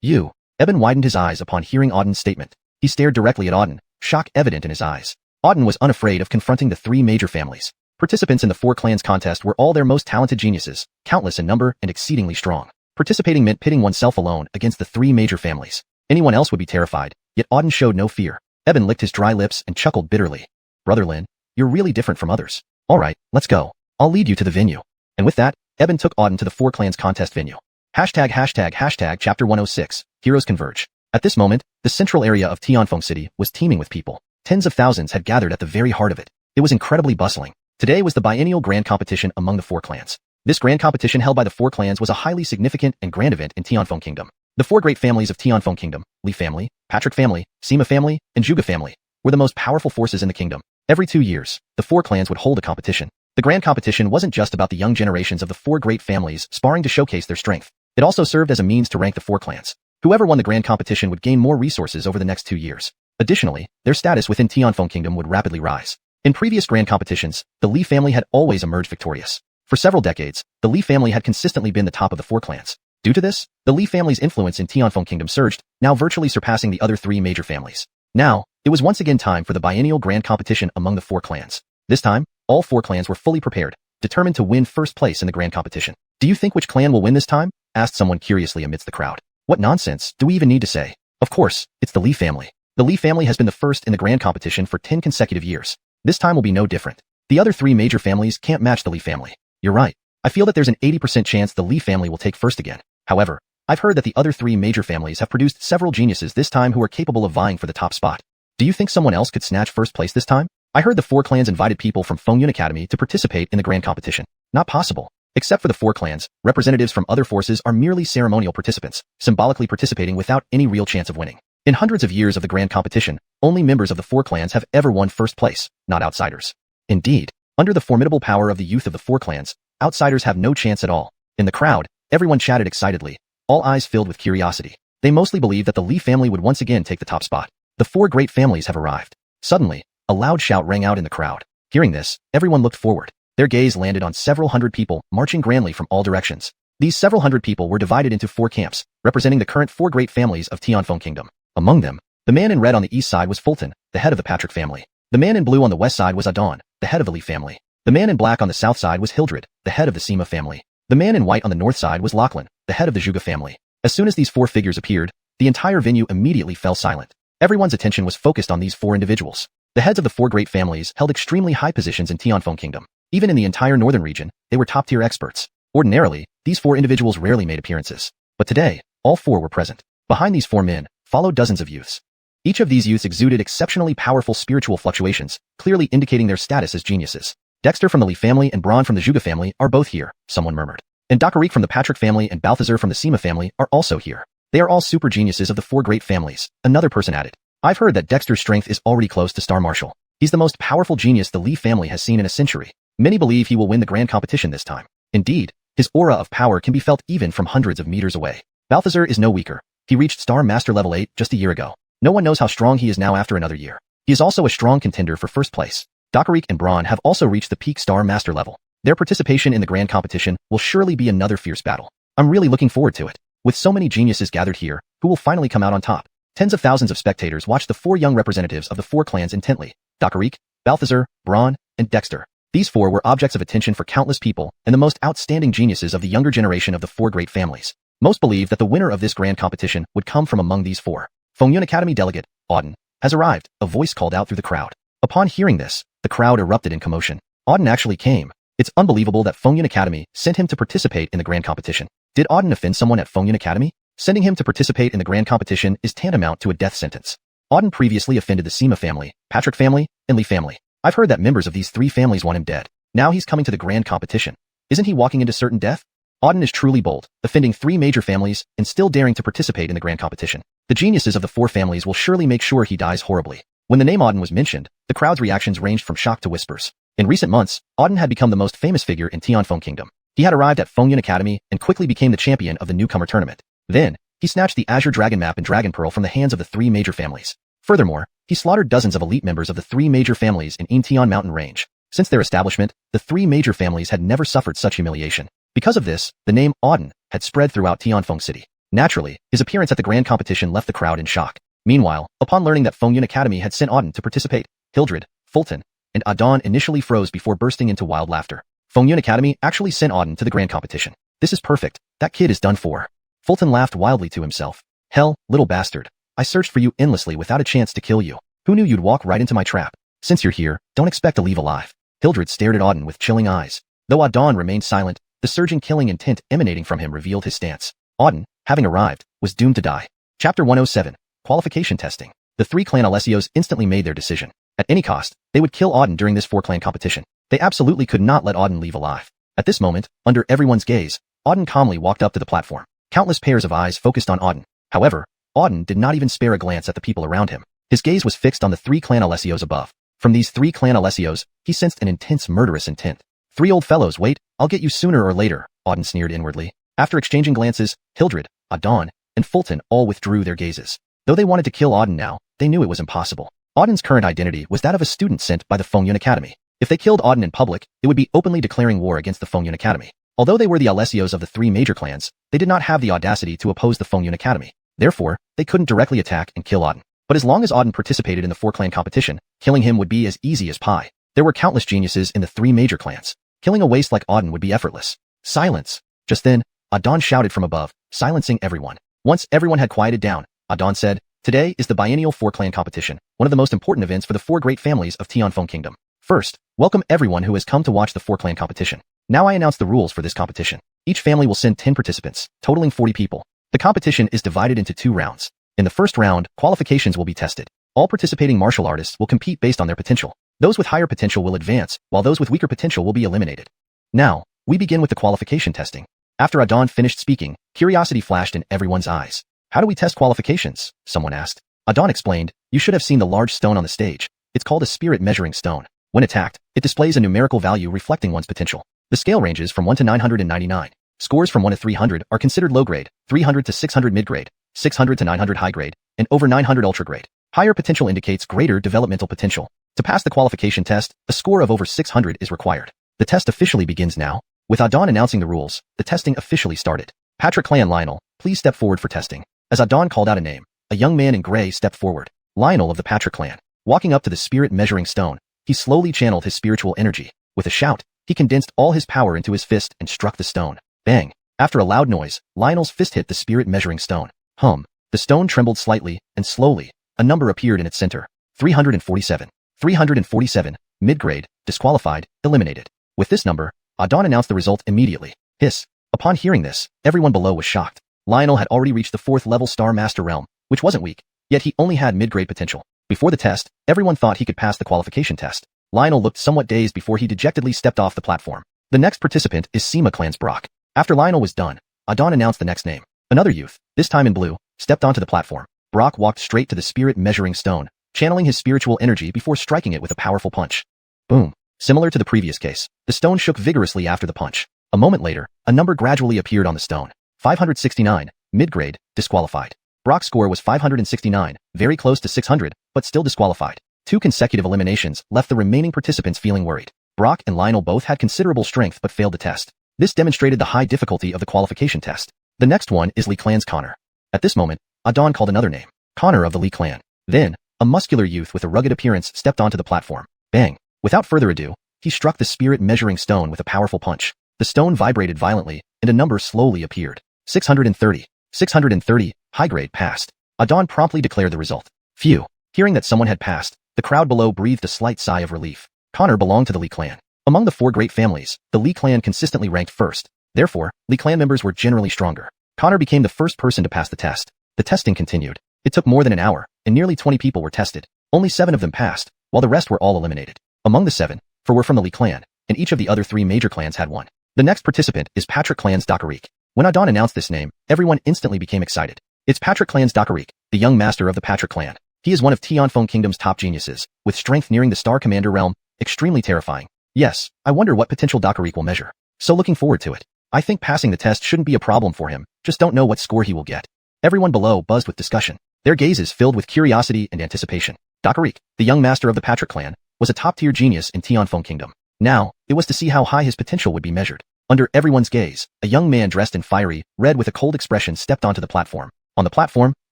You. Eben widened his eyes upon hearing Auden's statement. He stared directly at Auden, shock evident in his eyes. Auden was unafraid of confronting the 3 major families. Participants in the 4 Clans contest were all their most talented geniuses, countless in number and exceedingly strong. Participating meant pitting oneself alone against the 3 major families. Anyone else would be terrified, yet Auden showed no fear. Eben licked his dry lips and chuckled bitterly. Brother Lin, you're really different from others. All right, let's go. I'll lead you to the venue. And with that, Eben took Auden to the 4 Clans contest venue. ####Chapter 106, Heroes Converge. At this moment, the central area of Tianfeng City was teeming with people. Tens of thousands had gathered at the very heart of it. It was incredibly bustling. Today was the biennial grand competition among the 4 clans. This grand competition held by the 4 clans was a highly significant and grand event in Tianfeng Kingdom. The 4 great families of Tianfeng Kingdom, Li family, Patrick family, Sima family, and Zhuge family, were the most powerful forces in the kingdom. Every 2 years, the 4 clans would hold a competition. The grand competition wasn't just about the young generations of the 4 great families sparring to showcase their strength. It also served as a means to rank the 4 clans. Whoever won the grand competition would gain more resources over the next 2 years. Additionally, their status within Tianfeng Kingdom would rapidly rise. In previous grand competitions, the Li family had always emerged victorious. For several decades, the Li family had consistently been the top of the 4 clans. Due to this, the Li family's influence in Tianfeng Kingdom surged, now virtually surpassing the other 3 major families. Now, it was once again time for the biennial grand competition among the 4 clans. This time, all 4 clans were fully prepared, determined to win first place in the grand competition. Do you think which clan will win this time? Asked someone curiously amidst the crowd. What nonsense do we even need to say? Of course, it's the Li family. The Li family has been the first in the grand competition for 10 consecutive years. This time will be no different. The other 3 major families can't match the Li family. You're right. I feel that there's an 80% chance the Li family will take first again. However, I've heard that the other 3 major families have produced several geniuses this time who are capable of vying for the top spot. Do you think someone else could snatch first place this time? I heard the 4 clans invited people from Fengyun Academy to participate in the grand competition. Not possible. Except for the 4 clans, representatives from other forces are merely ceremonial participants, symbolically participating without any real chance of winning. In hundreds of years of the grand competition, only members of the 4 clans have ever won first place, not outsiders. Indeed, under the formidable power of the youth of the 4 clans, outsiders have no chance at all. In the crowd, everyone chatted excitedly, all eyes filled with curiosity. They mostly believed that the Li family would once again take the top spot. The 4 great families have arrived. Suddenly, a loud shout rang out in the crowd. Hearing this, everyone looked forward. Their gaze landed on several hundred people marching grandly from all directions. These several hundred people were divided into 4 camps, representing the current 4 great families of Tianfeng Kingdom. Among them, the man in red on the east side was Fulton, the head of the Patrick family. The man in blue on the west side was Adon, the head of the Li family. The man in black on the south side was Hildred, the head of the Sima family. The man in white on the north side was Lachlan, the head of the Zhuge family. As soon as these four figures appeared, the entire venue immediately fell silent. Everyone's attention was focused on these four individuals. The heads of the four great families held extremely high positions in Tianfeng Kingdom. Even in the entire northern region, they were top-tier experts. Ordinarily, these four individuals rarely made appearances. But today, all four were present. Behind these four men, followed dozens of youths. Each of these youths exuded exceptionally powerful spiritual fluctuations, clearly indicating their status as geniuses. Dexter from the Li family and Braun from the Zhuge family are both here, someone murmured. And Docarique from the Patrick family and Balthazar from the Sima family are also here. They are all super geniuses of the four great families, another person added. I've heard that Dexter's strength is already close to Star Marshal. He's the most powerful genius the Li family has seen in a century. Many believe he will win the grand competition this time. Indeed, his aura of power can be felt even from hundreds of meters away. Balthazar is no weaker. He reached Star Master level 8 just a year ago. No one knows how strong he is now after another year. He is also a strong contender for first place. Docarique and Braun have also reached the peak Star Master level. Their participation in the grand competition will surely be another fierce battle. I'm really looking forward to it. With so many geniuses gathered here, who will finally come out on top? Tens of thousands of spectators watched the four young representatives of the four clans intently. Docarique, Balthazar, Braun, and Dexter. These four were objects of attention for countless people and the most outstanding geniuses of the younger generation of the four great families. Most believe that the winner of this grand competition would come from among these four. Fengyun Academy delegate, Auden, has arrived, a voice called out through the crowd. Upon hearing this, the crowd erupted in commotion. Auden actually came. It's unbelievable that Fengyun Academy sent him to participate in the grand competition. Did Auden offend someone at Fengyun Academy? Sending him to participate in the grand competition is tantamount to a death sentence. Auden previously offended the Sima family, Patrick family, and Li family. I've heard that members of these three families want him dead. Now he's coming to the grand competition. Isn't he walking into certain death? Auden is truly bold, offending three major families and still daring to participate in the grand competition. The geniuses of the four families will surely make sure he dies horribly. When the name Auden was mentioned, the crowd's reactions ranged from shock to whispers. In recent months, Auden had become the most famous figure in Tianfeng Kingdom. He had arrived at Fengyun Academy and quickly became the champion of the newcomer tournament. Then, he snatched the Azure Dragon Map and Dragon Pearl from the hands of the three major families. Furthermore, he slaughtered dozens of elite members of the three major families in Intian Mountain Range. Since their establishment, the three major families had never suffered such humiliation. Because of this, the name Auden had spread throughout Tianfeng City. Naturally, his appearance at the grand competition left the crowd in shock. Meanwhile, upon learning that Fengyun Academy had sent Auden to participate, Hildred, Fulton, and Adon initially froze before bursting into wild laughter. Fengyun Academy actually sent Auden to the grand competition. This is perfect. That kid is done for. Fulton laughed wildly to himself. Hell, little bastard. I searched for you endlessly without a chance to kill you. Who knew you'd walk right into my trap? Since you're here, don't expect to leave alive. Hildred stared at Auden with chilling eyes. Though Adon remained silent, the surging killing intent emanating from him revealed his stance. Auden, having arrived, was doomed to die. Chapter 107. Qualification Testing. The three clan Alessios instantly made their decision. At any cost, they would kill Auden during this four-clan competition. They absolutely could not let Auden leave alive. At this moment, under everyone's gaze, Auden calmly walked up to the platform. Countless pairs of eyes focused on Auden. However, Auden did not even spare a glance at the people around him. His gaze was fixed on the three clan Alessios above. From these three clan Alessios, he sensed an intense murderous intent. Three old fellows, wait, I'll get you sooner or later, Auden sneered inwardly. After exchanging glances, Hildred, Adon, and Fulton all withdrew their gazes. Though they wanted to kill Auden now, they knew it was impossible. Auden's current identity was that of a student sent by the Fengyun Academy. If they killed Auden in public, it would be openly declaring war against the Fengyun Academy. Although they were the Alessios of the three major clans, they did not have the audacity to oppose the Fengyun Academy. Therefore, they couldn't directly attack and kill Auden. But as long as Auden participated in the four-clan competition, killing him would be as easy as pie. There were countless geniuses in the three major clans. Killing a waste like Auden would be effortless. Silence. Just then, Adon shouted from above, silencing everyone. Once everyone had quieted down, Adon said, "Today is the biennial four-clan competition, one of the most important events for the four great families of Tianfeng Kingdom. First, welcome everyone who has come to watch the four-clan competition. Now I announce the rules for this competition. Each family will send 10 participants, totaling 40 people. The competition is divided into 2 rounds. In the first round, qualifications will be tested. All participating martial artists will compete based on their potential. Those with higher potential will advance, while those with weaker potential will be eliminated. Now, we begin with the qualification testing." After Adon finished speaking, curiosity flashed in everyone's eyes. "How do we test qualifications?" someone asked. Adon explained, "You should have seen the large stone on the stage. It's called a spirit measuring stone. When attacked, it displays a numerical value reflecting one's potential. The scale ranges from 1 to 999. Scores from 1 to 300 are considered low grade, 300 to 600 mid grade, 600 to 900 high grade, and over 900 ultra grade. Higher potential indicates greater developmental potential. To pass the qualification test, a score of over 600 is required. The test officially begins now." With Adon announcing the rules, the testing officially started. "Patrick Clan Lionel, please step forward for testing." As Adon called out a name, a young man in gray stepped forward. Lionel of the Patrick clan. Walking up to the spirit measuring stone, he slowly channeled his spiritual energy. With a shout, he condensed all his power into his fist and struck the stone. Bang! After a loud noise, Lionel's fist hit the spirit measuring stone. Hum. The stone trembled slightly, and slowly, a number appeared in its center. 347. 347. Mid-grade, disqualified, eliminated. With this number, Adon announced the result immediately. Hiss. Upon hearing this, everyone below was shocked. Lionel had already reached the 4th level Star Master realm, which wasn't weak, yet he only had mid-grade potential. Before the test, everyone thought he could pass the qualification test. Lionel looked somewhat dazed before he dejectedly stepped off the platform. The next participant is Sima Clan's Brock. After Lionel was done, Adon announced the next name. Another youth, this time in blue, stepped onto the platform. Brock walked straight to the spirit measuring stone, channeling his spiritual energy before striking it with a powerful punch. Boom. Similar to the previous case, the stone shook vigorously after the punch. A moment later, a number gradually appeared on the stone. 569, mid-grade, disqualified. Brock's score was 569, very close to 600, but still disqualified. 2 consecutive eliminations left the remaining participants feeling worried. Brock and Lionel both had considerable strength but failed the test. This demonstrated the high difficulty of the qualification test. The next one is Lee Clan's Connor. At this moment, Adon called another name. Connor of the Lee clan. Then, a muscular youth with a rugged appearance stepped onto the platform. Bang. Without further ado, he struck the spirit measuring stone with a powerful punch. The stone vibrated violently, and a number slowly appeared. 630. 630, high grade passed. Adon promptly declared the result. Phew. Hearing that someone had passed, the crowd below breathed a slight sigh of relief. Connor belonged to the Lee clan. Among the 4 great families, the Lee clan consistently ranked first. Therefore, Lee clan members were generally stronger. Connor became the first person to pass the test. The testing continued. It took more than an hour, and nearly 20 people were tested. Only 7 of them passed, while the rest were all eliminated. Among the 7, 4 were from the Lee clan, and each of the other 3 major clans had one. The next participant is Patrick Clan's Dakarik. When Adon announced this name, everyone instantly became excited. It's Patrick Clan's Dakarik, the young master of the Patrick clan. He is one of Tianfeng Kingdom's top geniuses, with strength nearing the Star Commander realm, extremely terrifying. Yes, I wonder what potential Dakarik will measure. So looking forward to it. I think passing the test shouldn't be a problem for him, just don't know what score he will get. Everyone below buzzed with discussion. Their gazes filled with curiosity and anticipation. Dakarik, the young master of the Patrick clan, was a top-tier genius in Tianfeng Kingdom. Now, it was to see how high his potential would be measured. Under everyone's gaze, a young man dressed in fiery red with a cold expression stepped onto the platform. On the platform,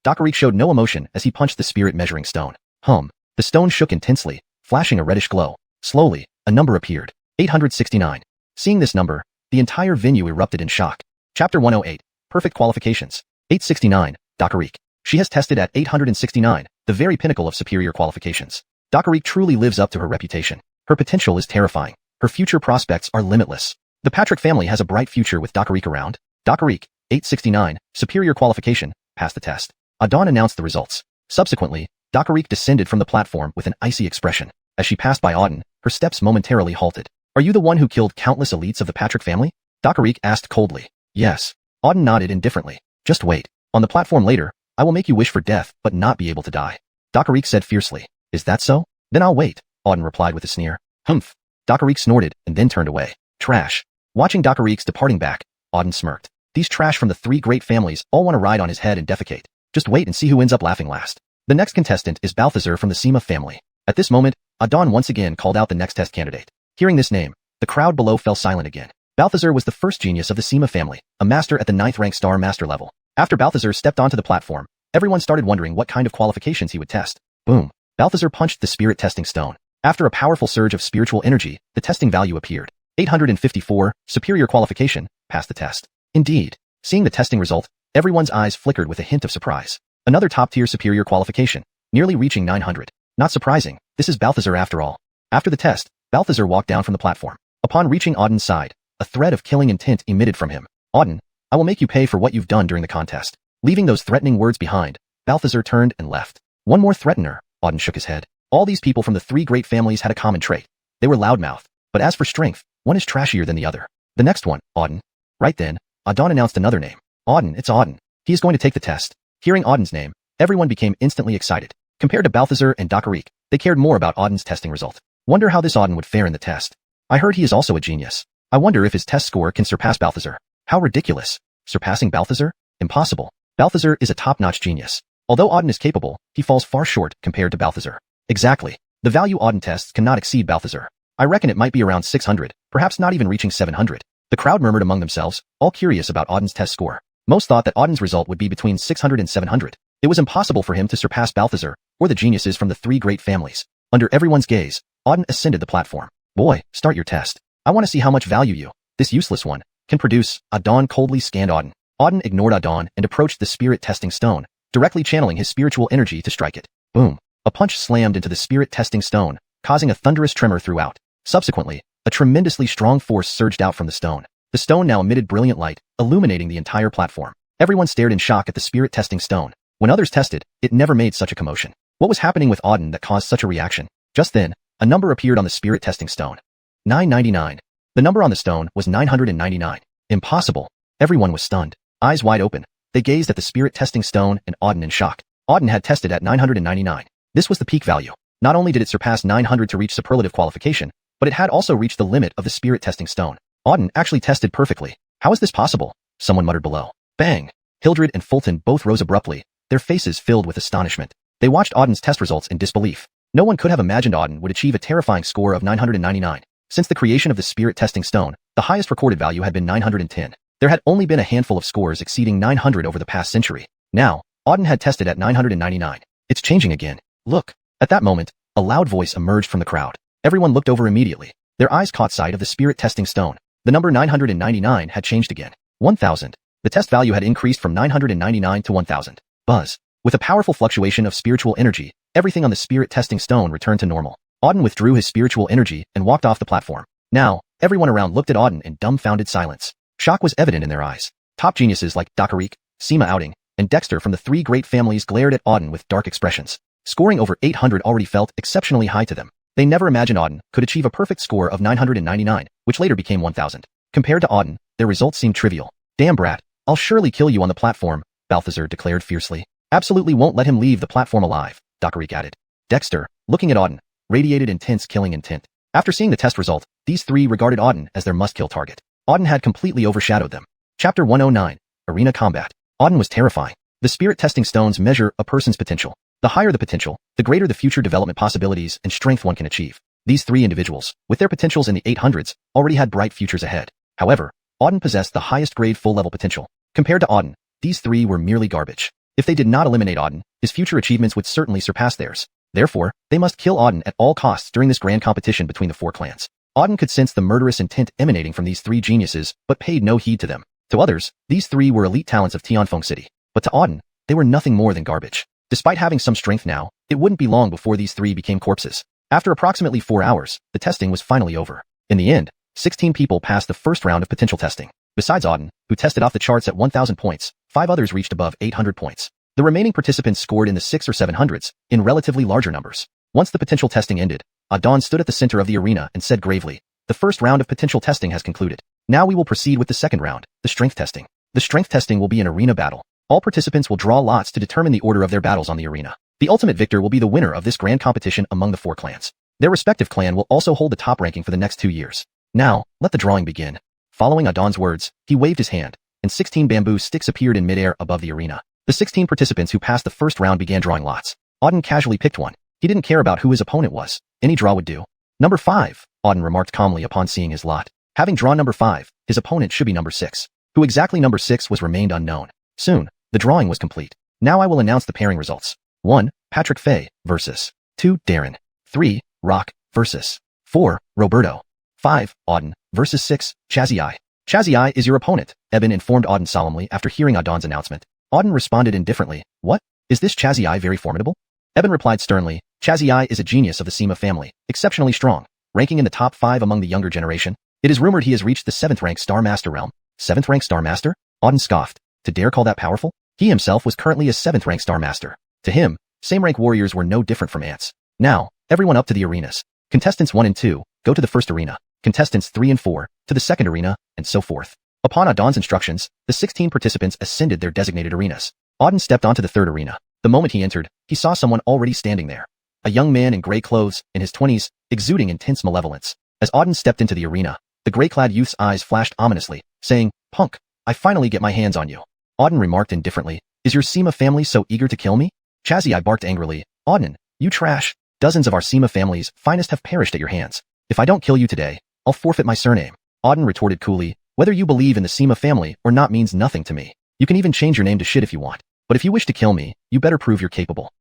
Dakarik showed no emotion as he punched the spirit measuring stone. Hum. The stone shook intensely, flashing a reddish glow. Slowly, a number appeared. 869. Seeing this number, the entire venue erupted in shock. Chapter 108. Perfect qualifications. 869. Dakarik. She has tested at 869, the very pinnacle of superior qualifications. Dakarik truly lives up to her reputation. Her potential is terrifying. Her future prospects are limitless. The Patrick family has a bright future with Dakarik around. Dakarik, 869, superior qualification, passed the test. Adon announced the results. Subsequently, Dakarik descended from the platform with an icy expression. As she passed by Adon, her steps momentarily halted. Are you the one who killed countless elites of the Patrick family? Dakarik asked coldly. Yes. Adon nodded indifferently. Just wait. On the platform later, I will make you wish for death but not be able to die. Dakarik said fiercely. Is that so? Then I'll wait, Adon replied with a sneer. Humph. Dakarik snorted and then turned away. Trash. Watching Dakarik's departing back, Adon smirked. These trash from the 3 great families all want to ride on his head and defecate. Just wait and see who ends up laughing last. The next contestant is Balthazar from the Sima family. At this moment, Adon once again called out the next test candidate. Hearing this name, the crowd below fell silent again. Balthazar was the first genius of the Sima family, a master at the 9th rank Star Master level. After Balthazar stepped onto the platform, everyone started wondering what kind of qualifications he would test. Boom. Balthazar punched the spirit testing stone. After a powerful surge of spiritual energy, the testing value appeared. 854, superior qualification, passed the test. Indeed. Seeing the testing result, everyone's eyes flickered with a hint of surprise. Another top-tier superior qualification, nearly reaching 900. Not surprising, this is Balthazar after all. After the test, Balthazar walked down from the platform. Upon reaching Adon's side, a thread of killing intent emitted from him. Adon, I will make you pay for what you've done during the contest. Leaving those threatening words behind, Balthazar turned and left. One more threatener, Adon shook his head. All these people from the 3 great families had a common trait. They were loudmouth. But as for strength, one is trashier than the other. The next one, Adon. Right then, Adon announced another name. Adon, it's Adon. He is going to take the test. Hearing Adon's name, everyone became instantly excited. Compared to Balthazar and Dakarik, they cared more about Adon's testing result. Wonder how this Adon would fare in the test. I heard he is also a genius. I wonder if his test score can surpass Balthazar. How ridiculous. Surpassing Balthazar? Impossible. Balthazar is a top-notch genius. Although Adon is capable, he falls far short compared to Balthazar. Exactly. The value Adon tests cannot exceed Balthazar. I reckon it might be around 600, perhaps not even reaching 700. The crowd murmured among themselves, all curious about Adon's test score. Most thought that Adon's result would be between 600 and 700. It was impossible for him to surpass Balthazar, or the geniuses from the 3 great families. Under everyone's gaze, Adon ascended the platform. Boy, start your test. I want to see how much value you, this useless one, can produce. Adon coldly scanned Auden. Auden ignored Adon and approached the spirit testing stone, directly channeling his spiritual energy to strike it. Boom. A punch slammed into the spirit testing stone, causing a thunderous tremor throughout. Subsequently, a tremendously strong force surged out from the stone. The stone now emitted brilliant light, illuminating the entire platform. Everyone stared in shock at the spirit testing stone. When others tested, it never made such a commotion. What was happening with Auden that caused such a reaction? Just then, a number appeared on the spirit testing stone. 999. The number on the stone was 999. Impossible. Everyone was stunned. Eyes wide open, they gazed at the spirit testing stone and Auden in shock. Auden had tested at 999. This was the peak value. Not only did it surpass 900 to reach superlative qualification, but it had also reached the limit of the spirit testing stone. Auden actually tested perfectly. How is this possible? Someone muttered below. Bang! Hildred and Fulton both rose abruptly, their faces filled with astonishment. They watched Auden's test results in disbelief. No one could have imagined Auden would achieve a terrifying score of 999. Since the creation of the spirit testing stone, the highest recorded value had been 910. There had only been a handful of scores exceeding 900 over the past century. Now, Auden had tested at 999. It's changing again. Look. At that moment, a loud voice emerged from the crowd. Everyone looked over immediately. Their eyes caught sight of the spirit testing stone. The number 999 had changed again. 1000. The test value had increased from 999 to 1000. Buzz. With a powerful fluctuation of spiritual energy, everything on the spirit testing stone returned to normal. Auden withdrew his spiritual energy and walked off the platform. Now, everyone around looked at Auden in dumbfounded silence. Shock was evident in their eyes. Top geniuses like Dakarik, Sima Outing, and Dexter from the three great families glared at Auden with dark expressions. Scoring over 800 already felt exceptionally high to them. They never imagined Auden could achieve a perfect score of 999, which later became 1000. Compared to Auden, their results seemed trivial. Damn brat, I'll surely kill you on the platform, Balthazar declared fiercely. Absolutely won't let him leave the platform alive, Dakarik added. Dexter, looking at Auden, radiated intense killing intent. After seeing the test result, these three regarded Auden as their must-kill target. Auden had completely overshadowed them. Chapter 109. Arena Combat. Auden was terrifying. The spirit testing stones measure a person's potential. The higher the potential, the greater the future development possibilities and strength one can achieve. These three individuals, with their potentials in the 800s, already had bright futures ahead. However, Auden possessed the highest grade full-level potential. Compared to Auden, these three were merely garbage. If they did not eliminate Auden, his future achievements would certainly surpass theirs. Therefore, they must kill Auden at all costs during this grand competition between the four clans. Auden could sense the murderous intent emanating from these three geniuses, but paid no heed to them. To others, these three were elite talents of Tianfeng City. But to Auden, they were nothing more than garbage. Despite having some strength now, it wouldn't be long before these three became corpses. After approximately 4 hours, the testing was finally over. In the end, 16 people passed the first round of potential testing. Besides Auden, who tested off the charts at 1000 points, 5 others reached above 800 points. The remaining participants scored in the 600s or 700s, in relatively larger numbers. Once the potential testing ended, Adon stood at the center of the arena and said gravely, "The first round of potential testing has concluded. Now we will proceed with the second round, the strength testing. The strength testing will be an arena battle. All participants will draw lots to determine the order of their battles on the arena. The ultimate victor will be the winner of this grand competition among the 4 clans. Their respective clan will also hold the top ranking for the next 2 years. Now, let the drawing begin." Following Adon's words, he waved his hand, and 16 bamboo sticks appeared in midair above the arena. The 16 participants who passed the first round began drawing lots. Auden casually picked one. He didn't care about who his opponent was. Any draw would do. Number 5, Auden remarked calmly upon seeing his lot. Having drawn number 5, his opponent should be number 6. Who exactly number 6 was remained unknown. Soon, the drawing was complete. Now I will announce the pairing results. 1. Patrick Fay versus 2. Darren. 3. Rock versus 4. Roberto. 5. Auden versus 6. Chazzy. Chazzy is your opponent, Eben informed Auden solemnly after hearing Adon's announcement. Auden responded indifferently. What? Is this Chazzy very formidable? Eben replied sternly. Chazzy is a genius of the Sima family, exceptionally strong, ranking in the top 5 among the younger generation. It is rumored he has reached the 7th rank Star Master realm. 7th rank Star Master? Auden scoffed. To dare call that powerful? He himself was currently a 7th rank Star Master. To him, same rank warriors were no different from ants. Now, everyone up to the arenas. Contestants 1 and 2, go to the first arena. Contestants 3 and 4, to the second arena, and so forth. Upon Adon's instructions, the 16 participants ascended their designated arenas. Auden stepped onto the third arena. The moment he entered, he saw someone already standing there. A young man in gray clothes, in his 20s, exuding intense malevolence. As Auden stepped into the arena, the gray-clad youth's eyes flashed ominously, saying, "Punk, I finally get my hands on you." Auden remarked indifferently, "Is your Sima family so eager to kill me?" Chazzy barked angrily, "Auden, you trash. Dozens of our Sima family's finest have perished at your hands. If I don't kill you today, I'll forfeit my surname." Auden retorted coolly, "Whether you believe in the Sima family or not means nothing to me. You can even change your name to shit if you want. But if you wish to kill me, you better prove you're capable."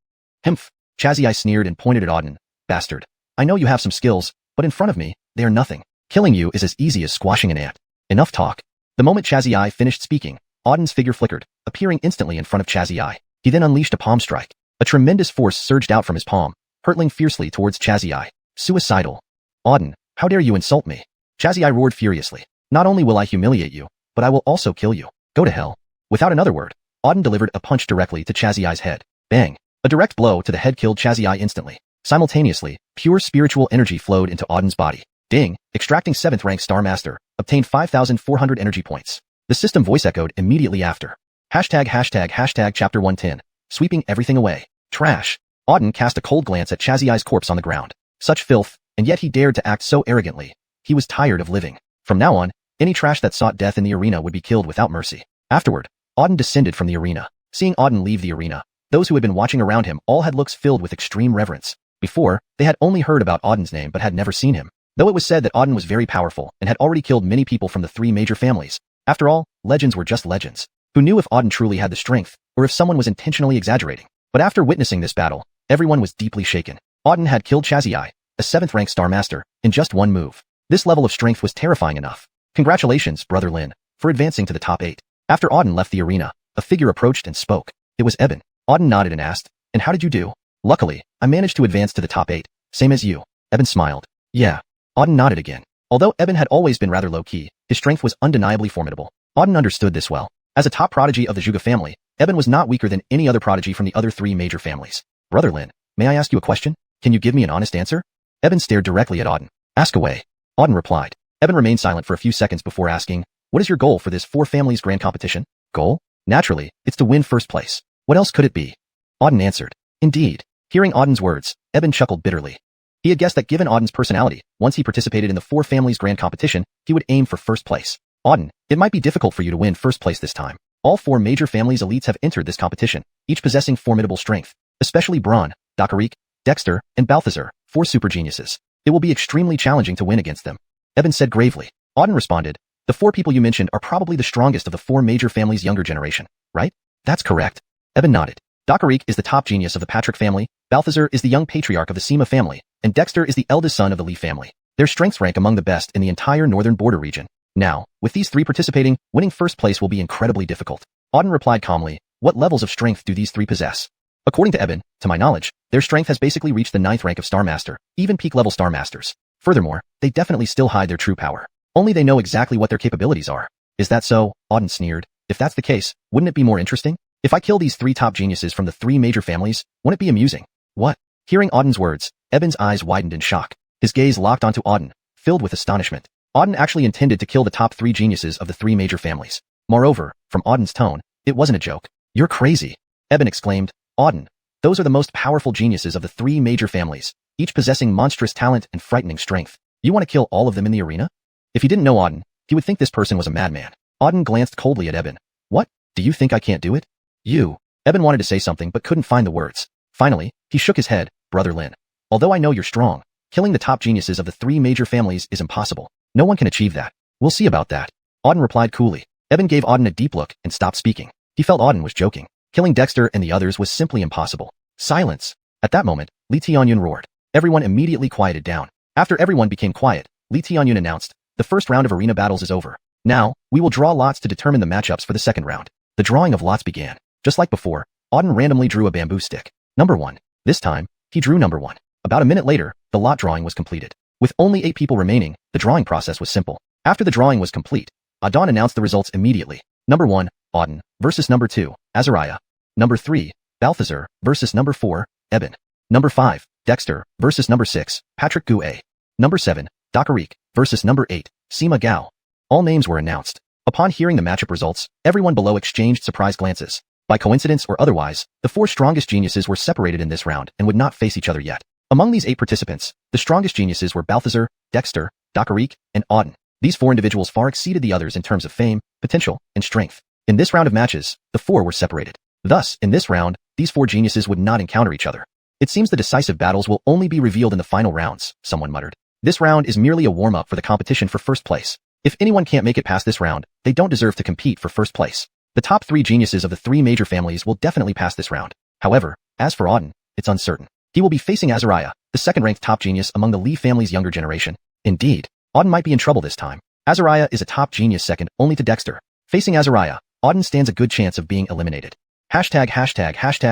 "Humph." Chazzy sneered and pointed at Auden. "Bastard. I know you have some skills, but in front of me, they are nothing. Killing you is as easy as squashing an ant. Enough talk." The moment Xiuxian finished speaking, Auden's figure flickered, appearing instantly in front of Xiuxian. He then unleashed a palm strike. A tremendous force surged out from his palm, hurtling fiercely towards Xiuxian. Suicidal. Auden, how dare you insult me? Xiuxian roared furiously. Not only will I humiliate you, but I will also kill you. Go to hell. Without another word, Auden delivered a punch directly to Xiuxian's head. Bang. A direct blow to the head killed Xiuxian instantly. Simultaneously, pure spiritual energy flowed into Auden's body. Ding, extracting 7th rank Star Master, obtained 5,400 energy points. The system voice echoed immediately after. Hashtag chapter 110. Sweeping everything away. Trash. Auden cast a cold glance at Xiuxian's corpse on the ground. Such filth, and yet he dared to act so arrogantly. He was tired of living. From now on, any trash that sought death in the arena would be killed without mercy. Afterward, Auden descended from the arena. Seeing Auden leave the arena, those who had been watching around him all had looks filled with extreme reverence. Before, they had only heard about Auden's name but had never seen him. Though it was said that Auden was very powerful and had already killed many people from the 3 major families, after all, legends were just legends. Who knew if Auden truly had the strength, or if someone was intentionally exaggerating? But after witnessing this battle, everyone was deeply shaken. Auden had killed Xiuxian, a 7th rank Star Master, in just one move. This level of strength was terrifying enough. Congratulations, Brother Lin, for advancing to the top 8. After Auden left the arena, a figure approached and spoke. It was Eben. Auden nodded and asked, and how did you do? Luckily, I managed to advance to the top 8, same as you. Eben smiled. Yeah. Auden nodded again. Although Eben had always been rather low-key, his strength was undeniably formidable. Auden understood this well. As a top prodigy of the Zhuge family, Eben was not weaker than any other prodigy from the other 3 major families. Brother Lin, may I ask you a question? Can you give me an honest answer? Eben stared directly at Auden. Ask away. Auden replied. Eben remained silent for a few seconds before asking, what is your goal for this 4 families grand competition? Goal? Naturally, it's to win first place. What else could it be? Auden answered. Indeed. Hearing Auden's words, Eben chuckled bitterly. He had guessed that given Auden's personality, once he participated in the 4 families grand competition, he would aim for first place. Auden, it might be difficult for you to win first place this time. All 4 major families' elites have entered this competition, each possessing formidable strength, especially Braun, Dakarik, Dexter, and Balthazar, 4 super geniuses. It will be extremely challenging to win against them. Eben said gravely. Auden responded, the 4 people you mentioned are probably the strongest of the 4 major families' younger generation, right? That's correct. Eben nodded. Dakarik is the top genius of the Patrick family, Balthazar is the young patriarch of the Sima family, and Dexter is the eldest son of the Li family. Their strengths rank among the best in the entire northern border region. Now, with these 3 participating, winning first place will be incredibly difficult. Auden replied calmly, what levels of strength do these 3 possess? According to Eben, to my knowledge, their strength has basically reached the 9th rank of Star Master, even peak-level Star Masters. Furthermore, they definitely still hide their true power. Only they know exactly what their capabilities are. Is that so? Auden sneered. If that's the case, wouldn't it be more interesting? If I kill these 3 top geniuses from the 3 major families, won't it be amusing? What? Hearing Auden's words, Eben's eyes widened in shock. His gaze locked onto Auden, filled with astonishment. Auden actually intended to kill the top 3 geniuses of the 3 major families. Moreover, from Auden's tone, it wasn't a joke. You're crazy. Eben exclaimed. Auden, those are the most powerful geniuses of the 3 major families, each possessing monstrous talent and frightening strength. You want to kill all of them in the arena? If he didn't know Auden, he would think this person was a madman. Auden glanced coldly at Eben. What? Do you think I can't do it? You. Eben wanted to say something but couldn't find the words. Finally, he shook his head. Brother Lin. Although I know you're strong, killing the top geniuses of the 3 major families is impossible. No one can achieve that. We'll see about that. Auden replied coolly. Eben gave Auden a deep look and stopped speaking. He felt Auden was joking. Killing Dexter and the others was simply impossible. Silence. At that moment, Li Tianyun roared. Everyone immediately quieted down. After everyone became quiet, Li Tianyun announced, the first round of arena battles is over. Now, we will draw lots to determine the matchups for the second round. The drawing of lots began. Just like before, Auden randomly drew a bamboo stick. Number 1. This time, he drew number 1. About a minute later, the lot drawing was completed. With only 8 people remaining, the drawing process was simple. After the drawing was complete, Auden announced the results immediately. Number 1, Auden, versus number 2, Azariah. Number 3, Balthazar, versus number 4, Eben. Number 5, Dexter, versus number 6, Patrick Gue. Number 7, Dakarik, versus number 8, Sima Gao. All names were announced. Upon hearing the matchup results, everyone below exchanged surprised glances. By coincidence or otherwise, the 4 strongest geniuses were separated in this round and would not face each other yet. Among these 8 participants, the strongest geniuses were Balthazar, Dexter, Dakarik, and Auden. These 4 individuals far exceeded the others in terms of fame, potential, and strength. In this round of matches, the 4 were separated. Thus, in this round, these 4 geniuses would not encounter each other. It seems the decisive battles will only be revealed in the final rounds, someone muttered. This round is merely a warm-up for the competition for first place. If anyone can't make it past this round, they don't deserve to compete for first place. The top 3 geniuses of the 3 major families will definitely pass this round. However, as for Auden, it's uncertain. He will be facing Azariah, the second-ranked top genius among the Li family's younger generation. Indeed, Auden might be in trouble this time. Azariah is a top genius second only to Dexter. Facing Azariah, Auden stands a good chance of being eliminated. Hashtag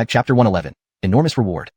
chapter 111. Enormous reward.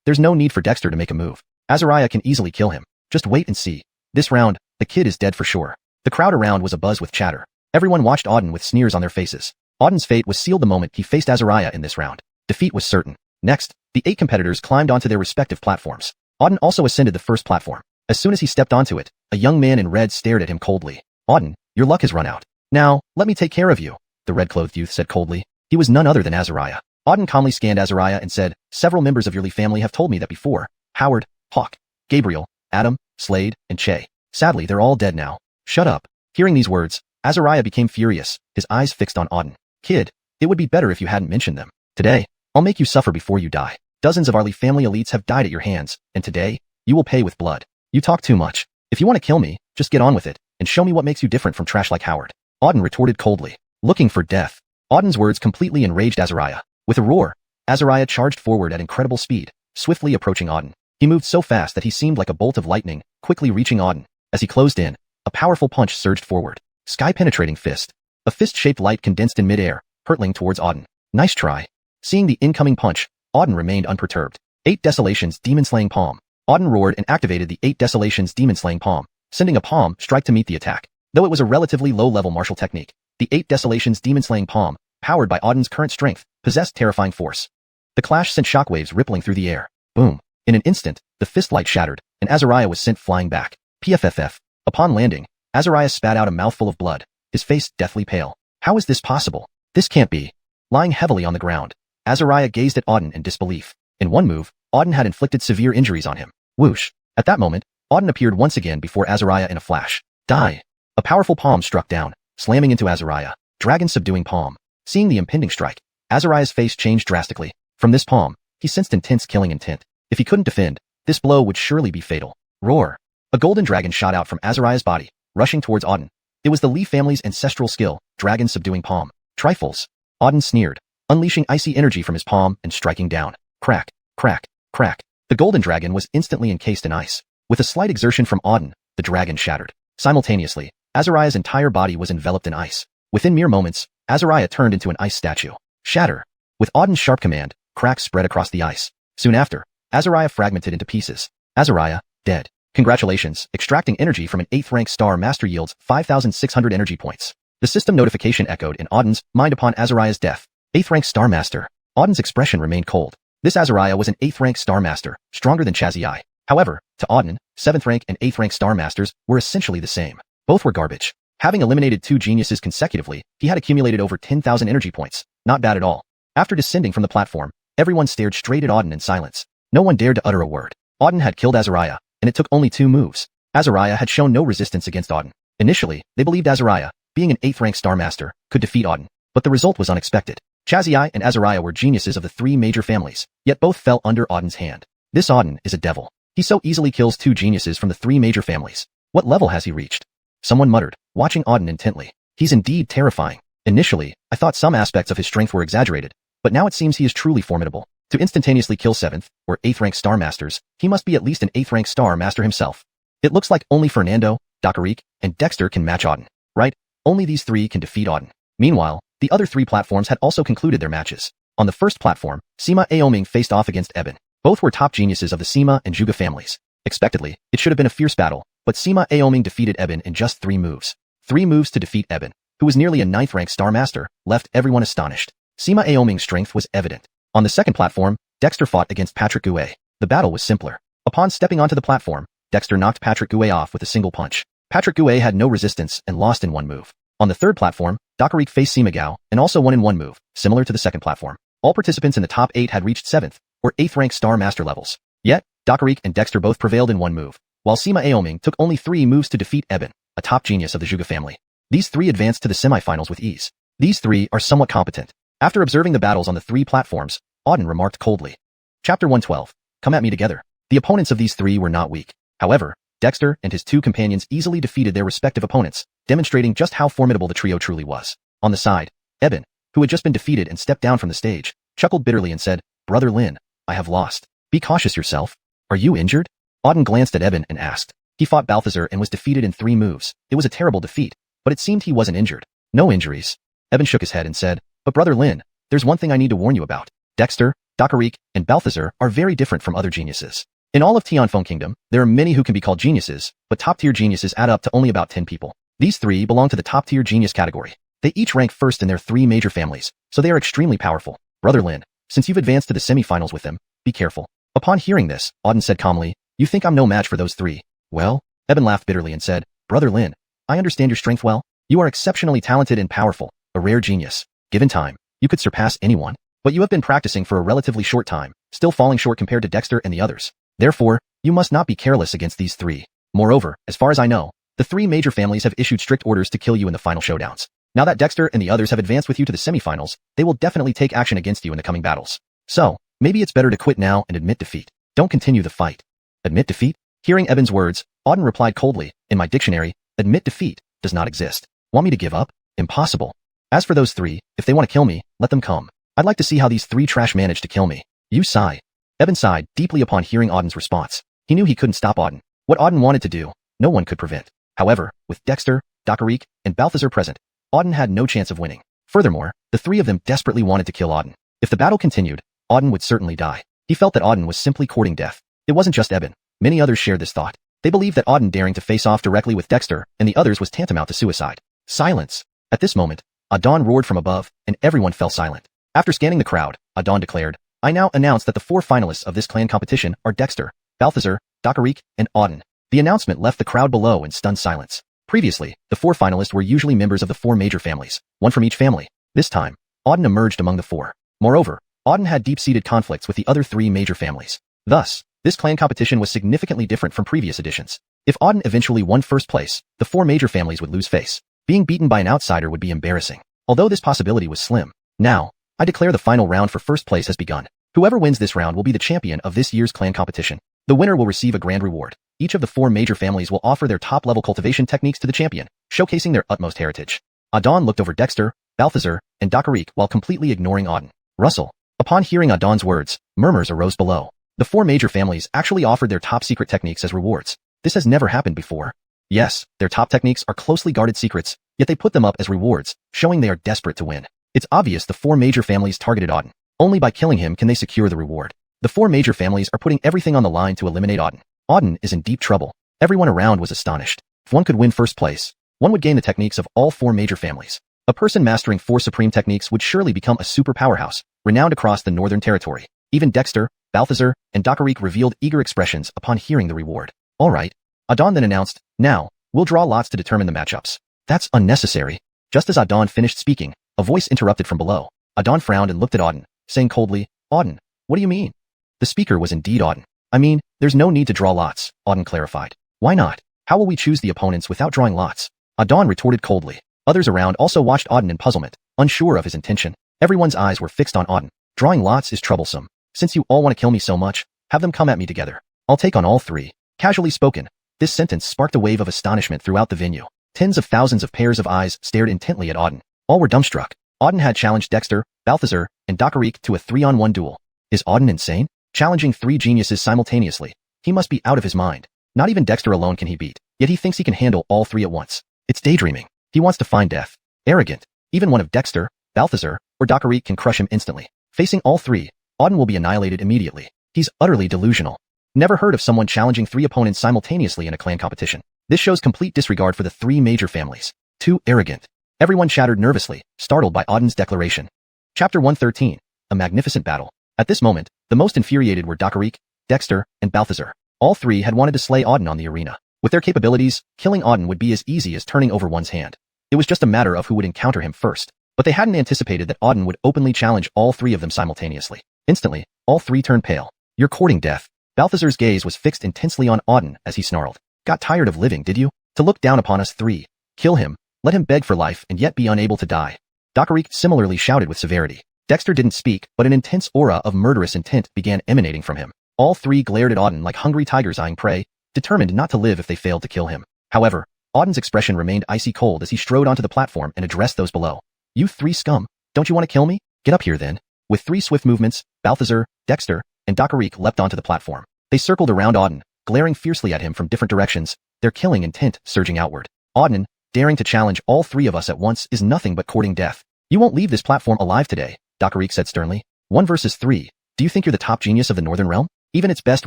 There's no need for Dexter to make a move. Azariah can easily kill him. Just wait and see. This round, the kid is dead for sure. The crowd around was abuzz with chatter. Everyone watched Auden with sneers on their faces. Auden's fate was sealed the moment he faced Azariah in this round. Defeat was certain. Next, the 8 competitors climbed onto their respective platforms. Auden also ascended the first platform. As soon as he stepped onto it, a young man in red stared at him coldly. Auden, your luck has run out. Now, let me take care of you, the red-clothed youth said coldly. He was none other than Azariah. Auden calmly scanned Azariah and said, several members of your Lee family have told me that before. Howard, Hawk, Gabriel, Adam, Slade, and Che. Sadly, they're all dead now. Shut up. Hearing these words, Azariah became furious, his eyes fixed on Auden. Kid, it would be better if you hadn't mentioned them. Today, I'll make you suffer before you die. Dozens of our Lee family elites have died at your hands, and today, you will pay with blood. You talk too much. If you want to kill me, just get on with it, and show me what makes you different from trash like Howard. Auden retorted coldly, looking for death. Auden's words completely enraged Azariah. With a roar, Azariah charged forward at incredible speed, swiftly approaching Auden. He moved so fast that he seemed like a bolt of lightning, quickly reaching Auden. As he closed in, a powerful punch surged forward. Sky-penetrating fist. A fist-shaped light condensed in midair, hurtling towards Auden. Nice try. Seeing the incoming punch, Auden remained unperturbed. 8 Desolations Demon-Slaying Palm. Auden roared and activated the 8 Desolations Demon-Slaying Palm, sending a palm strike to meet the attack. Though it was a relatively low-level martial technique, the 8 Desolations Demon-Slaying Palm, powered by Auden's current strength, possessed terrifying force. The clash sent shockwaves rippling through the air. Boom. In an instant, the fist light shattered, and Azariah was sent flying back. PFFF. Upon landing, Azariah spat out a mouthful of blood, his face deathly pale. How is this possible? This can't be. Lying heavily on the ground, Azariah gazed at Auden in disbelief. In one move, Auden had inflicted severe injuries on him. Whoosh. At that moment, Auden appeared once again before Azariah in a flash. Die. A powerful palm struck down, slamming into Azariah. Dragon subduing palm. Seeing the impending strike, Azariah's face changed drastically. From this palm, he sensed intense killing intent. If he couldn't defend, this blow would surely be fatal. Roar. A golden dragon shot out from Azariah's body, rushing towards Auden. It was the Lee family's ancestral skill, dragon subduing palm. Trifles. Auden sneered, unleashing icy energy from his palm and striking down. Crack, crack, crack. The golden dragon was instantly encased in ice. With a slight exertion from Auden, the dragon shattered. Simultaneously, Azariah's entire body was enveloped in ice. Within mere moments, Azariah turned into an ice statue. Shatter. With Auden's sharp command, cracks spread across the ice. Soon after, Azariah fragmented into pieces. Azariah, dead. Congratulations, extracting energy from an 8th rank star master yields 5,600 energy points. The system notification echoed in Auden's mind upon Azariah's death. 8th rank star master. Auden's expression remained cold. This Azariah was an 8th rank star master, stronger than Chazii. However, to Auden, 7th rank and 8th rank star masters were essentially the same. Both were garbage. Having eliminated 2 geniuses consecutively, he had accumulated over 10,000 energy points. Not bad at all. After descending from the platform, everyone stared straight at Auden in silence. No one dared to utter a word. Auden had killed Azariah, and it took only 2 moves. Azariah had shown no resistance against Auden. Initially, they believed Azariah, being an 8th rank star master, could defeat Auden, but the result was unexpected. Chazii and Azariah were geniuses of the 3 major families, yet both fell under Auden's hand. This Auden is a devil. He so easily kills 2 geniuses from the 3 major families. What level has he reached? Someone muttered, watching Auden intently. He's indeed terrifying. Initially, I thought some aspects of his strength were exaggerated, but now it seems he is truly formidable. To instantaneously kill 7th, or 8th rank star masters, he must be at least an 8th rank star master himself. It looks like only Fernando, Dakarique, and Dexter can match Auden, right? Only these 3 can defeat Auden. Meanwhile, the other 3 platforms had also concluded their matches. On the first platform, Sima Aoming faced off against Eben. Both were top geniuses of the Sima and Juga families. Expectedly, it should have been a fierce battle, but Sima Aoming defeated Eben in just 3 moves. 3 moves to defeat Eben, who was nearly a 9th rank star master, left everyone astonished. Sima Aoming's strength was evident. On the second platform, Dexter fought against Patrick Gouet. The battle was simpler. Upon stepping onto the platform, Dexter knocked Patrick Gouet off with a single punch. Patrick Gouet had no resistance and lost in 1 move. On the third platform, Dakarique faced Sima Gao and also won in 1 move, similar to the second platform. All participants in the top 8 had reached 7th, or 8th rank star master levels. Yet, Dakarique and Dexter both prevailed in 1 move, while Sima Aoming took only 3 moves to defeat Eben, a top genius of the Juga family. These 3 advanced to the semifinals with ease. These 3 are somewhat competent. After observing the battles on the 3 platforms, Auden remarked coldly. Chapter 112. Come at me together. The opponents of these 3 were not weak. However, Dexter and his 2 companions easily defeated their respective opponents, demonstrating just how formidable the trio truly was. On the side, Eben, who had just been defeated and stepped down from the stage, chuckled bitterly and said, Brother Lin, I have lost. Be cautious yourself. Are you injured? Auden glanced at Eben and asked. He fought Balthazar and was defeated in 3 moves. It was a terrible defeat, but it seemed he wasn't injured. No injuries. Eben shook his head and said, but Brother Lin, there's one thing I need to warn you about. Dexter, Dockereek, and Balthazar are very different from other geniuses. In all of Tianfeng Kingdom, there are many who can be called geniuses, but top-tier geniuses add up to only about 10 people. These 3 belong to the top-tier genius category. They each rank first in their 3 major families, so they are extremely powerful. Brother Lin, since you've advanced to the semi-finals with them, be careful. Upon hearing this, Auden said calmly, you think I'm no match for those 3? Well, Eben laughed bitterly and said, Brother Lin, I understand your strength well. You are exceptionally talented and powerful, a rare genius. Given time, you could surpass anyone, but you have been practicing for a relatively short time, still falling short compared to Dexter and the others. Therefore, you must not be careless against these 3. Moreover, as far as I know, the 3 major families have issued strict orders to kill you in the final showdowns. Now that Dexter and the others have advanced with you to the semifinals, they will definitely take action against you in the coming battles. So, maybe it's better to quit now and admit defeat. Don't continue the fight. Admit defeat? Hearing Eben's words, Auden replied coldly, in my dictionary, admit defeat does not exist. Want me to give up? Impossible. As for those 3, if they want to kill me, let them come. I'd like to see how these 3 trash manage to kill me. You sigh. Eben sighed deeply upon hearing Auden's response. He knew he couldn't stop Auden. What Auden wanted to do, no one could prevent. However, with Dexter, Dockereek, and Balthazar present, Auden had no chance of winning. Furthermore, the 3 of them desperately wanted to kill Auden. If the battle continued, Auden would certainly die. He felt that Auden was simply courting death. It wasn't just Eben. Many others shared this thought. They believed that Auden daring to face off directly with Dexter and the others was tantamount to suicide. Silence. At this moment, Auden roared from above, and everyone fell silent. After scanning the crowd, Auden declared, I now announce that the 4 finalists of this clan competition are Dexter, Balthazar, Dockereek, and Auden. The announcement left the crowd below in stunned silence. Previously, the 4 finalists were usually members of the 4 major families, one from each family. This time, Auden emerged among the 4. Moreover, Auden had deep-seated conflicts with the other 3 major families. Thus, this clan competition was significantly different from previous editions. If Auden eventually won first place, the 4 major families would lose face. Being beaten by an outsider would be embarrassing. Although this possibility was slim. Now, I declare the final round for first place has begun. Whoever wins this round will be the champion of this year's clan competition. The winner will receive a grand reward. Each of the 4 major families will offer their top-level cultivation techniques to the champion, showcasing their utmost heritage. Auden looked over Dexter, Balthazar, and Dockereek while completely ignoring Auden. Russell. Upon hearing Auden's words, murmurs arose below. The 4 major families actually offered their top-secret techniques as rewards. This has never happened before. Yes, their top techniques are closely guarded secrets, yet they put them up as rewards, showing they are desperate to win. It's obvious the 4 major families targeted Auden. Only by killing him can they secure the reward. The 4 major families are putting everything on the line to eliminate Auden. Auden is in deep trouble. Everyone around was astonished. If one could win first place, one would gain the techniques of all 4 major families. A person mastering 4 supreme techniques would surely become a super powerhouse, renowned across the Northern Territory. Even Dexter, Balthazar, and Dockereek revealed eager expressions upon hearing the reward. All right. Auden then announced, now, we'll draw lots to determine the matchups. That's unnecessary. Just as Auden finished speaking, a voice interrupted from below. Auden frowned and looked at Auden, saying coldly, Auden, what do you mean? The speaker was indeed Auden. I mean, there's no need to draw lots, Auden clarified. Why not? How will we choose the opponents without drawing lots? Auden retorted coldly. Others around also watched Auden in puzzlement, unsure of his intention. Everyone's eyes were fixed on Auden. Drawing lots is troublesome. Since you all want to kill me so much, have them come at me together. I'll take on all 3. Casually spoken, this sentence sparked a wave of astonishment throughout the venue. Tens of thousands of pairs of eyes stared intently at Auden. All were dumbstruck. Auden had challenged Dexter, Balthazar, and Dockereek to a 3-on-1 duel. Is Auden insane? Challenging 3 geniuses simultaneously. He must be out of his mind. Not even Dexter alone can he beat, yet he thinks he can handle all 3 at once. It's daydreaming. He wants to find death. Arrogant. Even one of Dexter, Balthazar, or Dockereek can crush him instantly. Facing all 3, Auden will be annihilated immediately. He's utterly delusional. Never heard of someone challenging 3 opponents simultaneously in a clan competition. This shows complete disregard for the 3 major families. Too arrogant. Everyone chattered nervously, startled by Auden's declaration. Chapter 113. A magnificent battle. At this moment, the most infuriated were Dockereek, Dexter, and Balthazar. All 3 had wanted to slay Auden on the arena. With their capabilities, killing Auden would be as easy as turning over one's hand. It was just a matter of who would encounter him first. But they hadn't anticipated that Auden would openly challenge all 3 of them simultaneously. Instantly, all 3 turned pale. You're courting death. Balthazar's gaze was fixed intensely on Auden as he snarled. Got tired of living, did you? To look down upon us 3. Kill him. Let him beg for life and yet be unable to die. Dockereek similarly shouted with severity. Dexter didn't speak, but an intense aura of murderous intent began emanating from him. All 3 glared at Auden like hungry tigers eyeing prey, determined not to live if they failed to kill him. However, Auden's expression remained icy cold as he strode onto the platform and addressed those below. You 3 scum, don't you want to kill me? Get up here then. With 3 swift movements, Balthazar, Dexter, and Dockereek leapt onto the platform. They circled around Auden, glaring fiercely at him from different directions, their killing intent surging outward. Auden, daring to challenge all three of us at once is nothing but courting death. You won't leave this platform alive today, Dakarik said sternly. 1 versus 3. Do you think you're the top genius of the Northern Realm? Even its best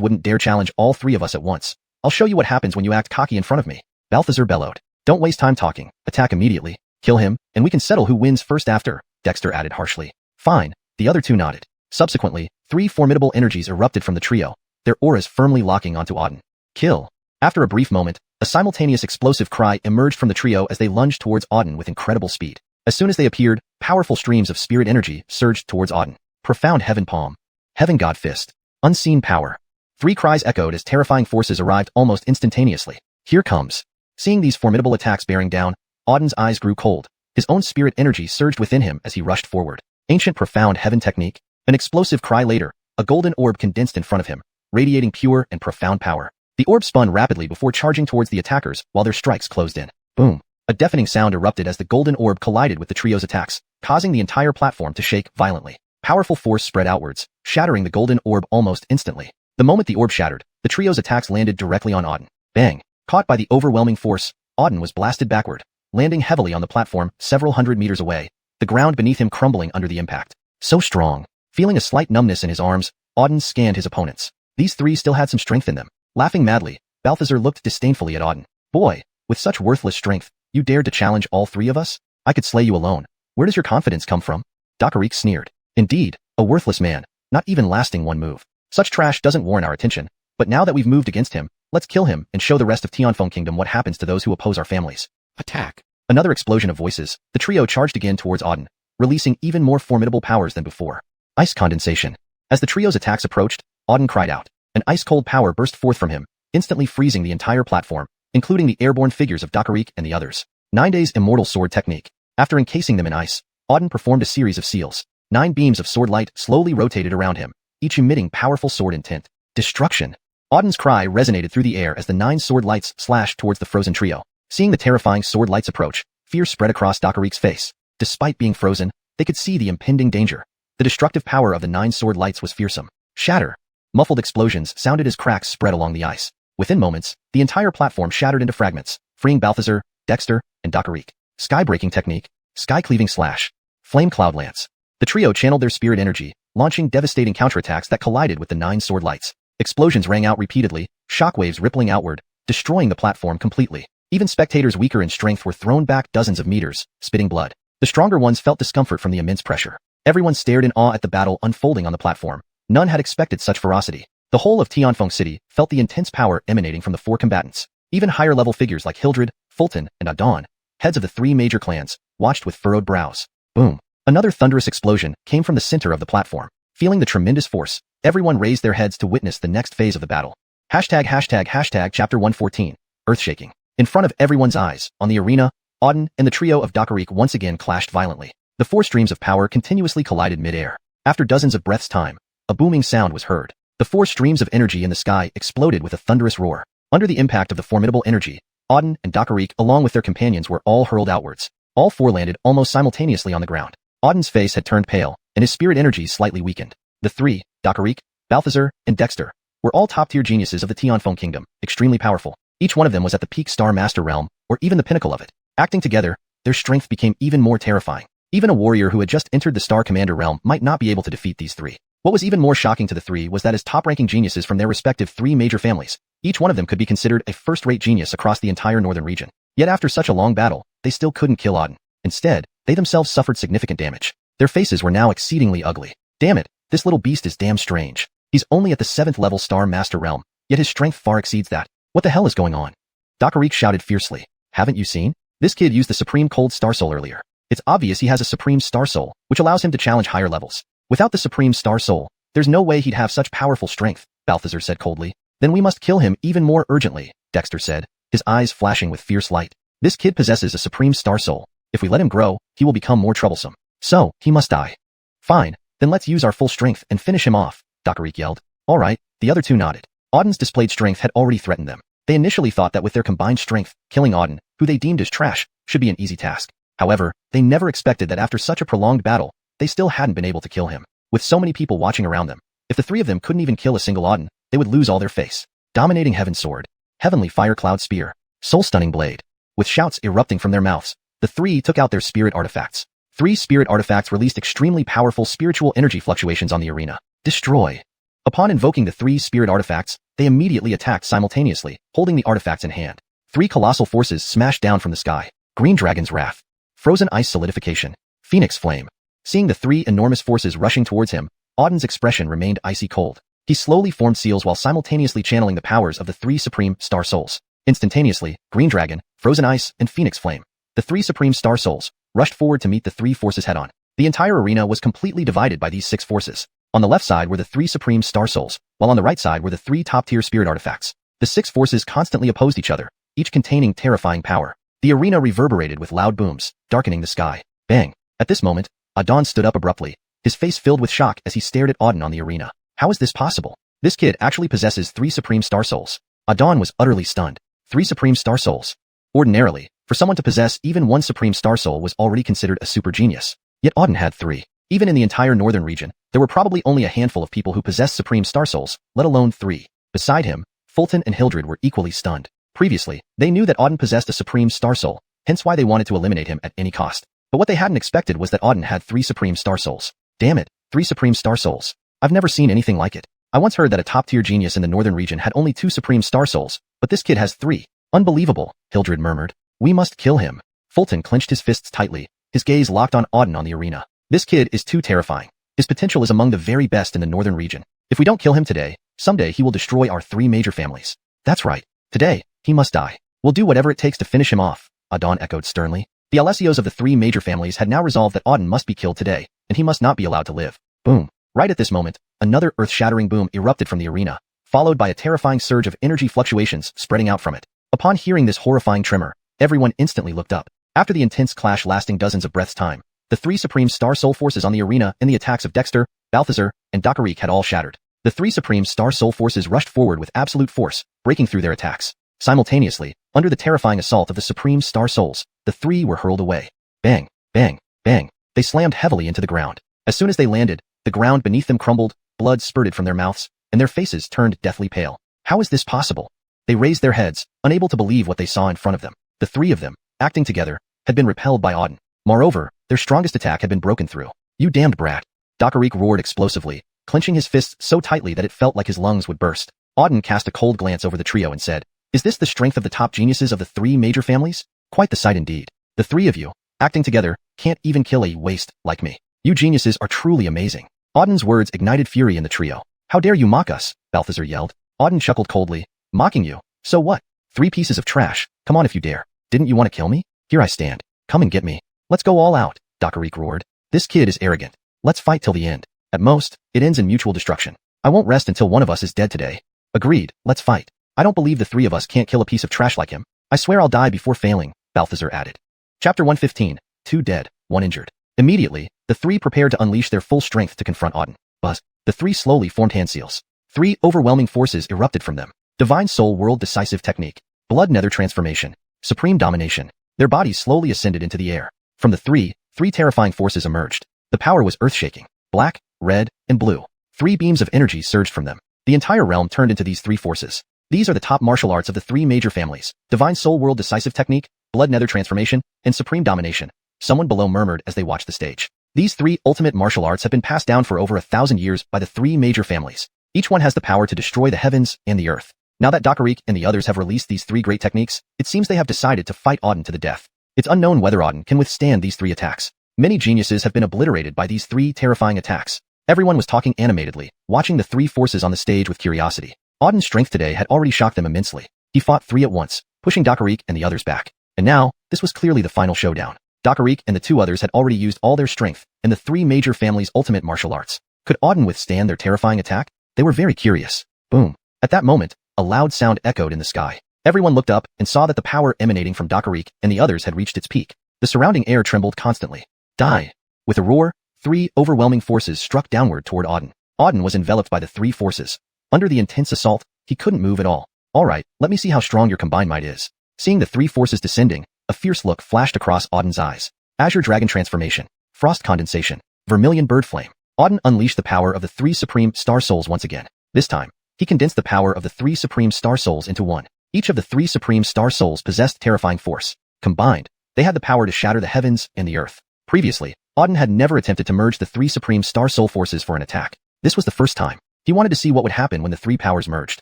wouldn't dare challenge all three of us at once. I'll show you what happens when you act cocky in front of me. Balthazar bellowed. Don't waste time talking. Attack immediately. Kill him, and we can settle who wins first after, Dexter added harshly. Fine. The other two nodded. Subsequently, 3 formidable energies erupted from the trio, their auras firmly locking onto Auden. Kill. After a brief moment, a simultaneous explosive cry emerged from the trio as they lunged towards Auden with incredible speed. As soon as they appeared, powerful streams of spirit energy surged towards Auden. Profound Heaven Palm. Heaven God Fist. Unseen Power. 3 cries echoed as terrifying forces arrived almost instantaneously. Here comes. Seeing these formidable attacks bearing down, Auden's eyes grew cold. His own spirit energy surged within him as he rushed forward. Ancient Profound Heaven Technique. An explosive cry later, a golden orb condensed in front of him, radiating pure and profound power. The orb spun rapidly before charging towards the attackers while their strikes closed in. Boom. A deafening sound erupted as the golden orb collided with the trio's attacks, causing the entire platform to shake violently. Powerful force spread outwards, shattering the golden orb almost instantly. The moment the orb shattered, the trio's attacks landed directly on Auden. Bang! Caught by the overwhelming force, Auden was blasted backward, landing heavily on the platform several hundred meters away, the ground beneath him crumbling under the impact. So strong. Feeling a slight numbness in his arms, Auden scanned his opponents. These 3 still had some strength in them. Laughing madly, Balthazar looked disdainfully at Auden. Boy, with such worthless strength, you dared to challenge all 3 of us? I could slay you alone. Where does your confidence come from? Dakarik sneered. Indeed, a worthless man, not even lasting 1 move. Such trash doesn't warrant our attention, but now that we've moved against him, let's kill him and show the rest of Tianfeng Kingdom what happens to those who oppose our families. Attack. Another explosion of voices, the trio charged again towards Auden, releasing even more formidable powers than before. Ice condensation. As the trio's attacks approached, Auden cried out. An ice-cold power burst forth from him, instantly freezing the entire platform, including the airborne figures of Dakarik and the others. 9 days Immortal Sword Technique. After encasing them in ice, Auden performed a series of seals. 9 beams of sword light slowly rotated around him, each emitting powerful sword intent. Destruction. Auden's cry resonated through the air as the 9 sword lights slashed towards the frozen trio. Seeing the terrifying sword lights approach, fear spread across Dakarik's face. Despite being frozen, they could see the impending danger. The destructive power of the 9 sword lights was fearsome. Shatter. Muffled explosions sounded as cracks spread along the ice. Within moments, the entire platform shattered into fragments, freeing Balthazar, Dexter, and Dakarik. Sky-breaking technique. Sky-cleaving slash. Flame cloud lance. The trio channeled their spirit energy, launching devastating counterattacks that collided with the 9 sword lights. Explosions rang out repeatedly, shockwaves rippling outward, destroying the platform completely. Even spectators weaker in strength were thrown back dozens of meters, spitting blood. The stronger ones felt discomfort from the immense pressure. Everyone stared in awe at the battle unfolding on the platform. None had expected such ferocity. The whole of Tianfeng City felt the intense power emanating from the 4 combatants. Even higher-level figures like Hildred, Fulton, and Adon, heads of the 3 major clans, watched with furrowed brows. Boom. Another thunderous explosion came from the center of the platform. Feeling the tremendous force, everyone raised their heads to witness the next phase of the battle. Hashtag Chapter 114. Earthshaking. In front of everyone's eyes, on the arena, Auden and the trio of Dakarik once again clashed violently. The 4 streams of power continuously collided mid-air. After dozens of breaths' time, a booming sound was heard. The 4 streams of energy in the sky exploded with a thunderous roar. Under the impact of the formidable energy, Auden and Dakarik along with their companions were all hurled outwards. All 4 landed almost simultaneously on the ground. Auden's face had turned pale, and his spirit energy slightly weakened. The 3, Dakarik, Balthazar, and Dexter, were all top-tier geniuses of the Tianfeng Kingdom, extremely powerful. Each one of them was at the peak Star Master realm, or even the pinnacle of it. Acting together, their strength became even more terrifying. Even a warrior who had just entered the Star Commander realm might not be able to defeat these 3. What was even more shocking to the 3 was that as top-ranking geniuses from their respective 3 major families, each one of them could be considered a first-rate genius across the entire northern region. Yet after such a long battle, they still couldn't kill Auden. Instead, they themselves suffered significant damage. Their faces were now exceedingly ugly. Damn it, this little beast is damn strange. He's only at the 7th level Star Master realm, yet his strength far exceeds that. What the hell is going on? Dakarik shouted fiercely. Haven't you seen? This kid used the Supreme Cold Star Soul earlier. It's obvious he has a Supreme Star Soul, which allows him to challenge higher levels. Without the Supreme Star Soul, there's no way he'd have such powerful strength, Balthazar said coldly. Then we must kill him even more urgently, Dexter said, his eyes flashing with fierce light. This kid possesses a Supreme Star Soul. If we let him grow, he will become more troublesome. So, he must die. Fine, then let's use our full strength and finish him off, Dakarik yelled. All right, the other 2 nodded. Auden's displayed strength had already threatened them. They initially thought that with their combined strength, killing Auden, who they deemed as trash, should be an easy task. However, they never expected that after such a prolonged battle, they still hadn't been able to kill him. With so many people watching around them, if the 3 of them couldn't even kill a single Auden, they would lose all their face. Dominating Heaven Sword. Heavenly Fire Cloud Spear. Soul-stunning blade. With shouts erupting from their mouths, the three took out their spirit artifacts. 3 spirit artifacts released extremely powerful spiritual energy fluctuations on the arena. Destroy. Upon invoking the 3 spirit artifacts, they immediately attacked simultaneously, holding the artifacts in hand. 3 colossal forces smashed down from the sky. Green Dragon's Wrath. Frozen Ice Solidification. Phoenix Flame. Seeing the 3 enormous forces rushing towards him, Auden's expression remained icy cold. He slowly formed seals while simultaneously channeling the powers of the 3 Supreme Star Souls. Instantaneously, Green Dragon, Frozen Ice, and Phoenix Flame, the 3 Supreme Star Souls, rushed forward to meet the 3 forces head-on. The entire arena was completely divided by these 6 forces. On the left side were the 3 Supreme Star Souls, while on the right side were the 3 top-tier spirit artifacts. The 6 forces constantly opposed each other, each containing terrifying power. The arena reverberated with loud booms, darkening the sky. Bang! At this moment, Adan stood up abruptly, his face filled with shock as he stared at Auden on the arena. How is this possible? This kid actually possesses 3 Supreme Star Souls. Adan was utterly stunned. 3 Supreme Star Souls. Ordinarily, for someone to possess even 1 Supreme Star Soul was already considered a super genius. Yet Auden had 3. Even in the entire northern region, there were probably only a handful of people who possessed Supreme Star Souls, let alone 3. Beside him, Fulton and Hildred were equally stunned. Previously, they knew that Auden possessed a Supreme Star Soul, hence why they wanted to eliminate him at any cost. But what they hadn't expected was that Auden had 3 Supreme Star Souls. Damn it, 3 Supreme Star Souls. I've never seen anything like it. I once heard that a top-tier genius in the northern region had only 2 Supreme Star Souls, but this kid has 3. Unbelievable, Hildred murmured. We must kill him. Fulton clenched his fists tightly, his gaze locked on Auden on the arena. This kid is too terrifying. His potential is among the very best in the northern region. If we don't kill him today, someday he will destroy our 3 major families. That's right. Today, he must die. We'll do whatever it takes to finish him off, Adan echoed sternly. The Alessios of the 3 major families had now resolved that Auden must be killed today, and he must not be allowed to live. Boom. Right at this moment, another earth-shattering boom erupted from the arena, followed by a terrifying surge of energy fluctuations spreading out from it. Upon hearing this horrifying tremor, everyone instantly looked up. After the intense clash lasting dozens of breaths' time, the 3 Supreme Star Soul forces on the arena and the attacks of Dexter, Balthazar, and Dakarik had all shattered. The 3 Supreme Star Soul forces rushed forward with absolute force, breaking through their attacks. Simultaneously, under the terrifying assault of the Supreme Star Souls, the 3 were hurled away. Bang, bang, bang. They slammed heavily into the ground. As soon as they landed, the ground beneath them crumbled, blood spurted from their mouths, and their faces turned deathly pale. How is this possible? They raised their heads, unable to believe what they saw in front of them. The 3 of them, acting together, had been repelled by Auden. Moreover, their strongest attack had been broken through. You damned brat. Dakarik roared explosively, clenching his fists so tightly that it felt like his lungs would burst. Auden cast a cold glance over the trio and said, Is this the strength of the top geniuses of the 3 major families? Quite the sight indeed. The 3 of you, acting together, can't even kill a waste like me. You geniuses are truly amazing. Auden's words ignited fury in the trio. How dare you mock us? Balthazar yelled. Auden chuckled coldly. Mocking you? So what? 3 pieces of trash. Come on if you dare. Didn't you want to kill me? Here I stand. Come and get me. Let's go all out, Dakarik roared. This kid is arrogant. Let's fight till the end. At most, it ends in mutual destruction. I won't rest until one of us is dead today. Agreed, let's fight. I don't believe the 3 of us can't kill a piece of trash like him. I swear I'll die before failing, Balthazar added. Chapter 115, 2 dead, 1 injured. Immediately, the 3 prepared to unleash their full strength to confront Auden. But the 3 slowly formed hand seals. 3 overwhelming forces erupted from them. Divine Soul World Decisive Technique. Blood Nether Transformation. Supreme Domination. Their bodies slowly ascended into the air. From the 3 terrifying forces emerged. The power was earth-shaking. Black, red, and blue. 3 beams of energy surged from them. The entire realm turned into these 3 forces. These are the top martial arts of the 3 major families. Divine Soul World Decisive Technique, Blood Nether Transformation, and Supreme Domination. Someone below murmured as they watched the stage. These 3 ultimate martial arts have been passed down for over 1,000 years by the 3 major families. Each one has the power to destroy the heavens and the earth. Now that Dakarik and the others have released these 3 great techniques, it seems they have decided to fight Auden to the death. It's unknown whether Auden can withstand these 3 attacks. Many geniuses have been obliterated by these 3 terrifying attacks. Everyone was talking animatedly, watching the 3 forces on the stage with curiosity. Auden's strength today had already shocked them immensely. He fought 3 at once, pushing Dakarik and the others back. And now, this was clearly the final showdown. Dakarik and the 2 others had already used all their strength and the 3 major families' ultimate martial arts. Could Auden withstand their terrifying attack? They were very curious. Boom. At that moment, a loud sound echoed in the sky. Everyone looked up and saw that the power emanating from Dakarik and the others had reached its peak. The surrounding air trembled constantly. Die. With a roar, 3 overwhelming forces struck downward toward Auden. Auden was enveloped by the 3 forces. Under the intense assault, he couldn't move at all. All right, let me see how strong your combined might is. Seeing the 3 forces descending, a fierce look flashed across Auden's eyes. Azure Dragon Transformation. Frost Condensation. Vermilion Bird Flame. Auden unleashed the power of the 3 Supreme Star Souls once again. This time, he condensed the power of the 3 Supreme Star Souls into one. Each of the three supreme star souls possessed terrifying force. Combined, they had the power to shatter the heavens and the earth. Previously, Auden had never attempted to merge the three supreme star soul forces for an attack. This was the first time. He wanted to see what would happen when the three powers merged.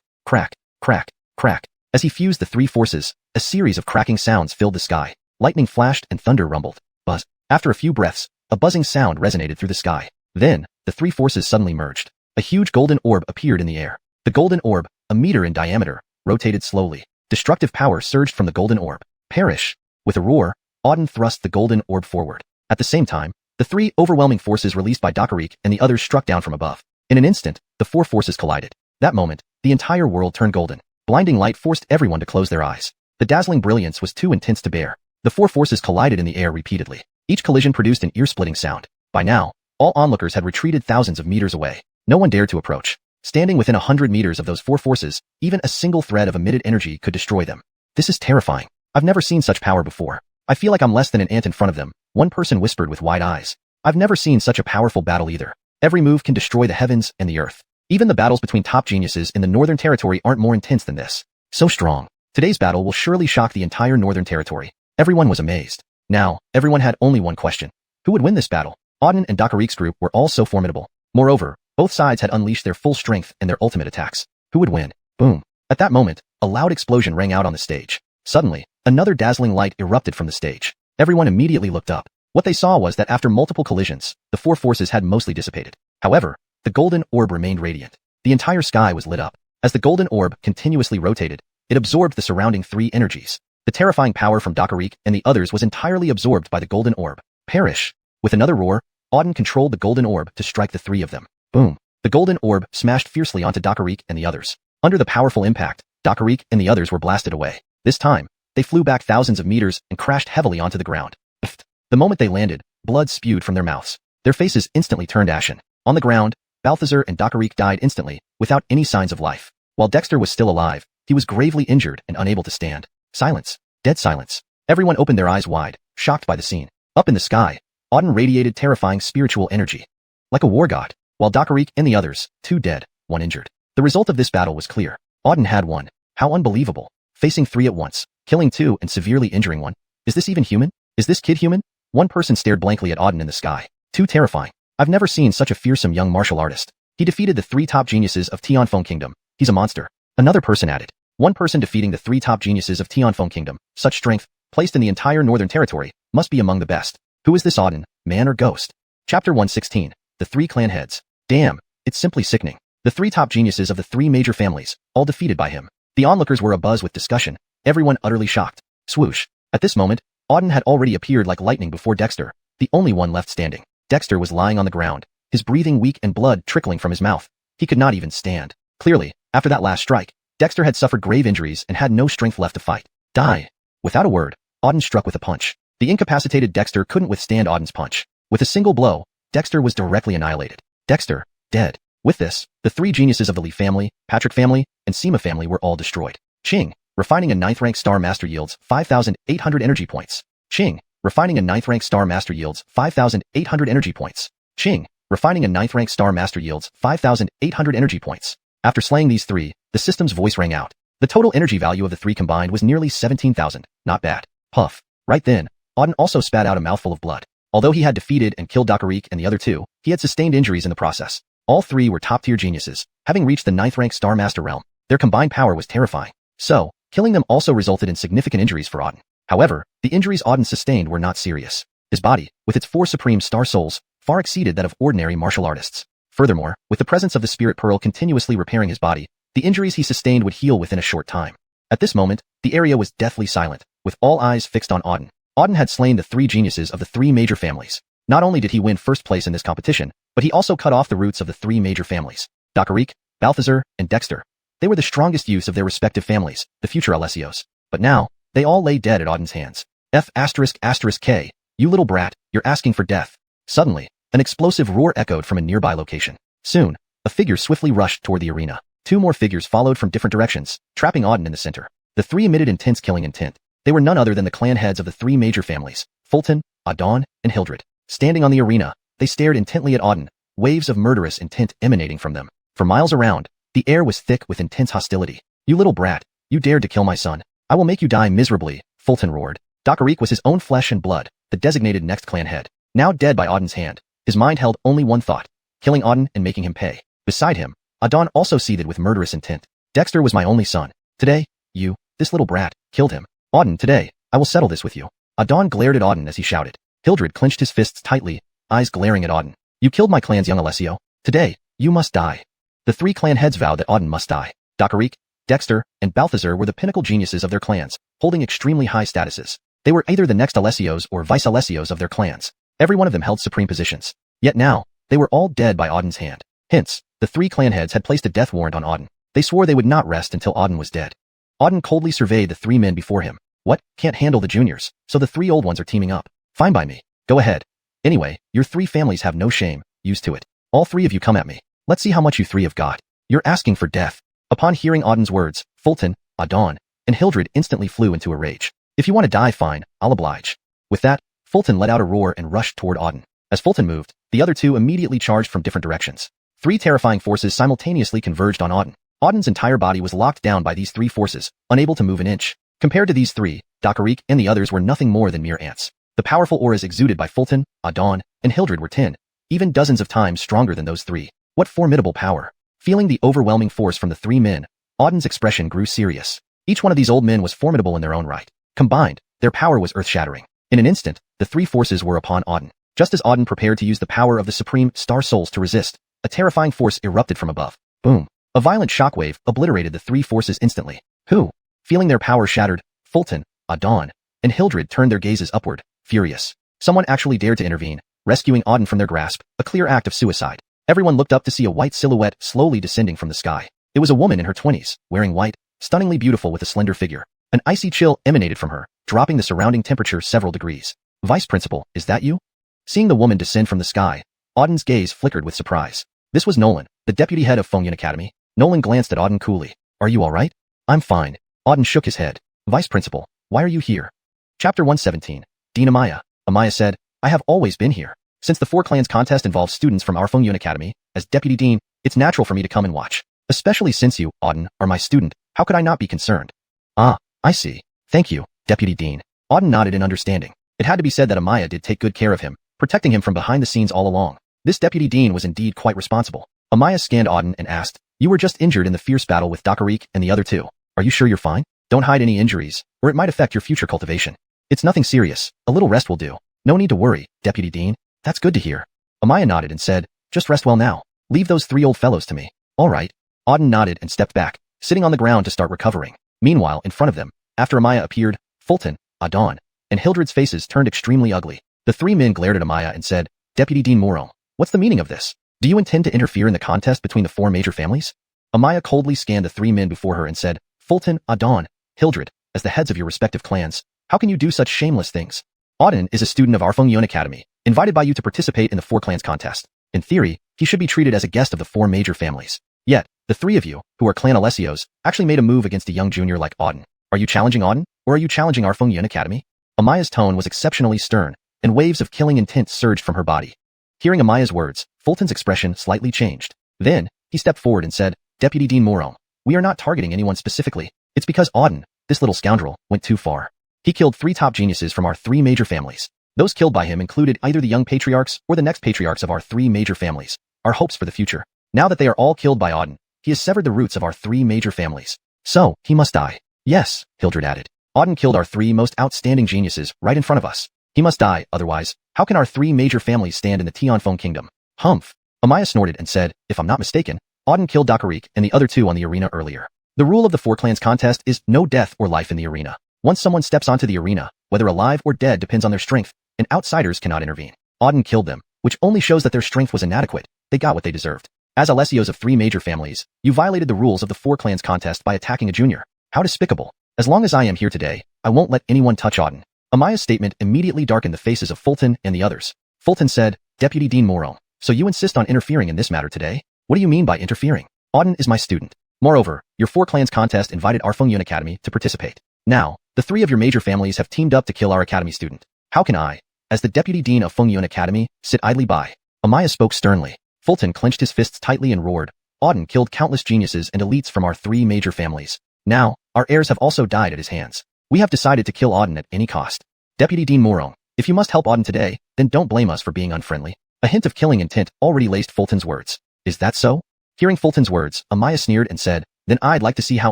Crack, crack, crack. As he fused the three forces, a series of cracking sounds filled the sky. Lightning flashed and thunder rumbled. Buzz. After a few breaths, a buzzing sound resonated through the sky. Then, the three forces suddenly merged. A huge golden orb appeared in the air. The golden orb, a meter in diameter, rotated slowly. Destructive power surged from the golden orb. Perish! With a roar, Auden thrust the golden orb forward. At the same time, the three overwhelming forces released by Dakarik and the others struck down from above. In an instant, the four forces collided. That moment, the entire world turned golden. Blinding light forced everyone to close their eyes. The dazzling brilliance was too intense to bear. The four forces collided in the air repeatedly. Each collision produced an ear-splitting sound. By now, all onlookers had retreated thousands of meters away. No one dared to approach. Standing within 100 meters of those four forces, even a single thread of emitted energy could destroy them. This is terrifying. I've never seen such power before. I feel like I'm less than an ant in front of them, one person whispered with wide eyes. I've never seen such a powerful battle either. Every move can destroy the heavens and the earth. Even the battles between top geniuses in the Northern Territory aren't more intense than this. So strong. Today's battle will surely shock the entire Northern Territory. Everyone was amazed. Now, everyone had only one question. Who would win this battle? Auden and Dakarik's group were all so formidable. Moreover, both sides had unleashed their full strength and their ultimate attacks. Who would win? Boom. At that moment, a loud explosion rang out on the stage. Suddenly, another dazzling light erupted from the stage. Everyone immediately looked up. What they saw was that after multiple collisions, the four forces had mostly dissipated. However, the golden orb remained radiant. The entire sky was lit up. As the golden orb continuously rotated, it absorbed the surrounding three energies. The terrifying power from Dakarik and the others was entirely absorbed by the golden orb. Perish! With another roar, Auden controlled the golden orb to strike the three of them. Boom! The golden orb smashed fiercely onto Dakarik and the others. Under the powerful impact, Dakarik and the others were blasted away. This time, they flew back thousands of meters and crashed heavily onto the ground. Pfft. The moment they landed, blood spewed from their mouths. Their faces instantly turned ashen. On the ground, Balthazar and Dakarik died instantly, without any signs of life. While Dexter was still alive, he was gravely injured and unable to stand. Silence. Dead silence. Everyone opened their eyes wide, shocked by the scene. Up in the sky, Auden radiated terrifying spiritual energy. Like a war god, while Dakarik and the others, two dead, one injured. The result of this battle was clear. Auden had won. How unbelievable. Facing three at once, killing two and severely injuring one. Is this even human? Is this kid human? One person stared blankly at Auden in the sky. Too terrifying. I've never seen such a fearsome young martial artist. He defeated the three top geniuses of Tianfeng Kingdom. He's a monster. Another person added. One person defeating the three top geniuses of Tianfeng Kingdom. Such strength, placed in the entire Northern Territory, must be among the best. Who is this Auden, man or ghost? Chapter 116. The Three Clan Heads. Damn, it's simply sickening. The three top geniuses of the three major families, all defeated by him. The onlookers were abuzz with discussion, everyone utterly shocked. Swoosh. At this moment, Auden had already appeared like lightning before Dexter, the only one left standing. Dexter was lying on the ground, his breathing weak and blood trickling from his mouth. He could not even stand. Clearly, after that last strike, Dexter had suffered grave injuries and had no strength left to fight. Die. Without a word, Auden struck with a punch. The incapacitated Dexter couldn't withstand Auden's punch. With a single blow, Dexter was directly annihilated. Dexter, dead. With this, the three geniuses of the Li family, Patrick family, and Sima family were all destroyed. Ching, refining a 9th rank star master yields 5,800 energy points. Ching, refining a 9th rank star master yields 5,800 energy points. Ching, refining a 9th rank star master yields 5,800 energy points. After slaying these three, the system's voice rang out. The total energy value of the three combined was nearly 17,000. Not bad. Puff. Right then, Auden also spat out a mouthful of blood. Although he had defeated and killed Dakarik and the other two, he had sustained injuries in the process. All three were top-tier geniuses, having reached the 9th rank Star Master realm. Their combined power was terrifying. So, killing them also resulted in significant injuries for Auden. However, the injuries Auden sustained were not serious. His body, with its 4 supreme star souls, far exceeded that of ordinary martial artists. Furthermore, with the presence of the Spirit Pearl continuously repairing his body, the injuries he sustained would heal within a short time. At this moment, the area was deathly silent, with all eyes fixed on Auden. Auden had slain the 3 geniuses of the 3 major families. Not only did he win first place in this competition, but he also cut off the roots of the 3 major families. Dakarik, Balthazar, and Dexter. They were the strongest youths of their respective families, the future Alessios. But now, they all lay dead at Auden's hands. F***K, you little brat, you're asking for death. Suddenly, an explosive roar echoed from a nearby location. Soon, a figure swiftly rushed toward the arena. 2 more figures followed from different directions, trapping Auden in the center. The 3 emitted intense killing intent. They were none other than the clan heads of the 3 major families, Fulton, Adon, and Hildred. Standing on the arena, they stared intently at Auden, waves of murderous intent emanating from them. For miles around, the air was thick with intense hostility. You little brat, You dared to kill my son. I will make you die miserably, Fulton roared. Dockereek was his own flesh and blood, the designated next clan head. Now dead by Auden's hand, his mind held only one thought: killing Auden and making him pay. Beside him, Auden also seethed with murderous intent. Dexter was my only son. Today, you, this little brat, killed him. Auden, today, I will settle this with you. Auden glared at Auden as he shouted. Hildred clenched his fists tightly, eyes glaring at Auden. You killed my clan's young Alessio. Today, you must die. The three clan heads vowed that Auden must die. Dockereek, Dexter, and Balthazar were the pinnacle geniuses of their clans, holding extremely high statuses. They were either the next Alessios or vice Alessios of their clans. Every one of them held supreme positions. Yet now, they were all dead by Auden's hand. Hence, the three clan heads had placed a death warrant on Auden. They swore they would not rest until Auden was dead. Auden coldly surveyed the three men before him. What? Can't handle the juniors, so the three old ones are teaming up. Fine by me. Go ahead. Anyway, your three families have no shame, used to it. All three of you come at me. Let's see how much you three have got. You're asking for death. Upon hearing Auden's words, Fulton, Auden, and Hildred instantly flew into a rage. If you want to die, fine, I'll oblige. With that, Fulton let out a roar and rushed toward Auden. As Fulton moved, the other two immediately charged from different directions. Three terrifying forces simultaneously converged on Auden. Auden's entire body was locked down by these three forces, unable to move an inch. Compared to these three, Dockereek and the others were nothing more than mere ants. The powerful auras exuded by Fulton, Auden, and Hildred were 10, even dozens of times stronger than those three. What formidable power! Feeling the overwhelming force from the three men, Auden's expression grew serious. Each one of these old men was formidable in their own right. Combined, their power was earth-shattering. In an instant, the three forces were upon Auden. Just as Auden prepared to use the power of the Supreme Star Souls to resist, a terrifying force erupted from above. Boom! A violent shockwave obliterated the three forces instantly. Who? Feeling their power shattered, Fulton, Auden, and Hildred turned their gazes upward, furious. Someone actually dared to intervene, rescuing Auden from their grasp, a clear act of suicide. Everyone looked up to see a white silhouette slowly descending from the sky. It was a woman in her 20s, wearing white, stunningly beautiful with a slender figure. An icy chill emanated from her, dropping the surrounding temperature several degrees. Vice Principal, is that you? Seeing the woman descend from the sky, Auden's gaze flickered with surprise. This was Nolan, the deputy head of Xuanhuan Academy. Nolan glanced at Auden coolly. Are you alright? I'm fine. Auden shook his head. Vice Principal, why are you here? Chapter 117. Dean Amaya. Amaya said, I have always been here. Since the Four Clans contest involves students from our Xuanhuan Academy, as deputy dean, it's natural for me to come and watch. Especially since you, Auden, are my student, how could I not be concerned? Ah, I see. Thank you, deputy dean. Auden nodded in understanding. It had to be said that Amaya did take good care of him, protecting him from behind the scenes all along. This deputy dean was indeed quite responsible. Amaya scanned Auden and asked, you were just injured in the fierce battle with Dockereek and the other two. Are you sure you're fine? Don't hide any injuries, or it might affect your future cultivation. It's nothing serious. A little rest will do. No need to worry, deputy dean. That's good to hear. Amaya nodded and said, just rest well now. Leave those three old fellows to me. All right. Auden nodded and stepped back, sitting on the ground to start recovering. Meanwhile, in front of them, after Amaya appeared, Fulton, Auden, and Hildred's faces turned extremely ugly. The three men glared at Amaya and said, Deputy Dean Moro, what's the meaning of this? Do you intend to interfere in the contest between the four major families? Amaya coldly scanned the three men before her and said, Fulton, Auden, Hildred, as the heads of your respective clans, how can you do such shameless things? Auden is a student of our Xuanhuan Academy, invited by you to participate in the Four Clans contest. In theory, he should be treated as a guest of the four major families. Yet, the three of you, who are clan Alessios, actually made a move against a young junior like Auden. Are you challenging Auden, or are you challenging our Xuanhuan Academy? Amaya's tone was exceptionally stern, and waves of killing intent surged from her body. Hearing Amaya's words, Fulton's expression slightly changed. Then, he stepped forward and said, Deputy Dean Moro, we are not targeting anyone specifically. It's because Auden, this little scoundrel, went too far. He killed three top geniuses from our three major families. Those killed by him included either the young patriarchs or the next patriarchs of our three major families, our hopes for the future. Now that they are all killed by Auden, he has severed the roots of our three major families. So, he must die. Yes, Hildred added. Auden killed our three most outstanding geniuses right in front of us. He must die, otherwise, how can our three major families stand in the Tianfeng Kingdom? Humph. Amaya snorted and said, if I'm not mistaken, Auden killed Dockereek and the other two on the arena earlier. The rule of the Four Clans contest is no death or life in the arena. Once someone steps onto the arena, whether alive or dead depends on their strength, and outsiders cannot intervene. Auden killed them, which only shows that their strength was inadequate. They got what they deserved. As Alessios of three major families, you violated the rules of the Four Clans contest by attacking a junior. How despicable. As long as I am here today, I won't let anyone touch Auden. Amaya's statement immediately darkened the faces of Fulton and the others. Fulton said, Deputy Dean Moro, so you insist on interfering in this matter today? What do you mean by interfering? Auden is my student. Moreover, your Four Clans contest invited our Xuanhuan Academy to participate. Now, the three of your major families have teamed up to kill our academy student. How can I, as the Deputy Dean of Xuanhuan Academy, sit idly by? Amaya spoke sternly. Fulton clenched his fists tightly and roared, Auden killed countless geniuses and elites from our three major families. Now, our heirs have also died at his hands. We have decided to kill Auden at any cost. Deputy Dean Morong, if you must help Auden today, then don't blame us for being unfriendly. A hint of killing intent already laced Fulton's words. Is that so? Hearing Fulton's words, Amaya sneered and said, then I'd like to see how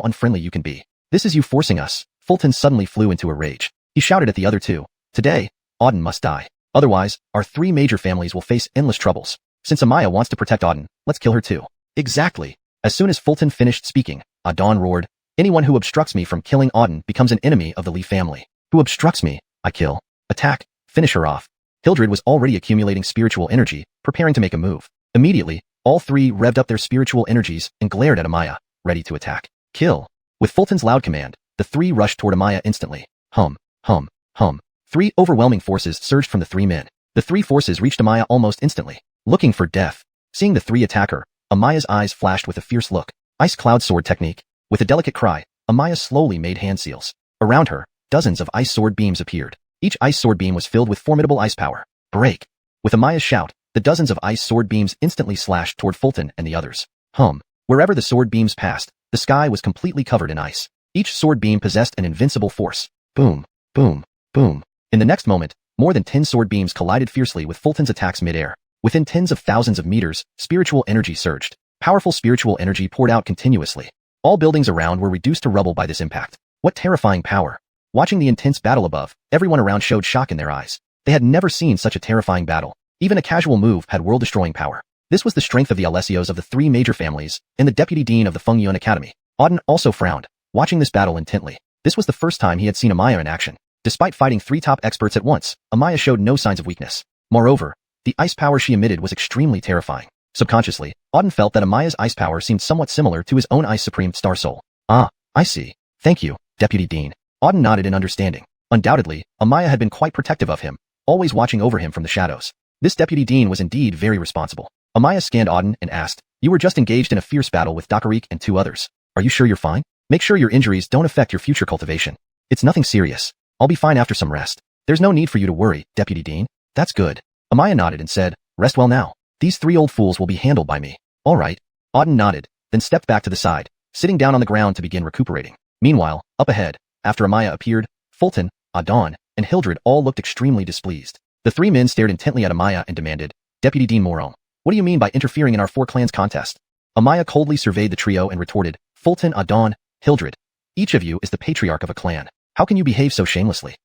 unfriendly you can be. This is you forcing us. Fulton suddenly flew into a rage. He shouted at the other two. Today, Auden must die. Otherwise, our three major families will face endless troubles. Since Amaya wants to protect Auden, let's kill her too. Exactly. As soon as Fulton finished speaking, Auden roared, anyone who obstructs me from killing Auden becomes an enemy of the Lee family. Who obstructs me, I kill. Attack, finish her off. Hildred was already accumulating spiritual energy, preparing to make a move. Immediately, all three revved up their spiritual energies and glared at Amaya, ready to attack. Kill. With Fulton's loud command, the three rushed toward Amaya instantly. Hum, hum, hum. Three overwhelming forces surged from the three men. The three forces reached Amaya almost instantly, looking for death. Seeing the three attack her, Amaya's eyes flashed with a fierce look. Ice cloud sword technique. With a delicate cry, Amaya slowly made hand seals. Around her, dozens of ice sword beams appeared. Each ice sword beam was filled with formidable ice power. Break. With Amaya's shout, the dozens of ice sword beams instantly slashed toward Fulton and the others. Hum. Wherever the sword beams passed, the sky was completely covered in ice. Each sword beam possessed an invincible force. Boom, boom, boom. In the next moment, more than 10 sword beams collided fiercely with Fulton's attacks mid-air. Within tens of thousands of meters, spiritual energy surged. Powerful spiritual energy poured out continuously. All buildings around were reduced to rubble by this impact. What terrifying power. Watching the intense battle above, everyone around showed shock in their eyes. They had never seen such a terrifying battle. Even a casual move had world-destroying power. This was the strength of the Alessios of the three major families and the deputy dean of the Fengyuan Academy. Auden also frowned, watching this battle intently. This was the first time he had seen Amaya in action. Despite fighting three top experts at once, Amaya showed no signs of weakness. Moreover, the ice power she emitted was extremely terrifying. Subconsciously, Auden felt that Amaya's ice power seemed somewhat similar to his own Ice Supreme Star Soul. Ah, I see. Thank you, Deputy Dean. Auden nodded in understanding. Undoubtedly, Amaya had been quite protective of him, always watching over him from the shadows. This Deputy Dean was indeed very responsible. Amaya scanned Auden and asked, you were just engaged in a fierce battle with Dakarik and two others. Are you sure you're fine? Make sure your injuries don't affect your future cultivation. It's nothing serious. I'll be fine after some rest. There's no need for you to worry, Deputy Dean. That's good. Amaya nodded and said, rest well now. These three old fools will be handled by me. All right. Auden nodded, then stepped back to the side, sitting down on the ground to begin recuperating. Meanwhile, up ahead, after Amaya appeared, Fulton, Auden, and Hildred all looked extremely displeased. The three men stared intently at Amaya and demanded, Deputy Dean Morong, what do you mean by interfering in our four clans contest? Amaya coldly surveyed the trio and retorted, Fulton, Auden, Hildred. Each of you is the patriarch of a clan. How can you behave so shamelessly?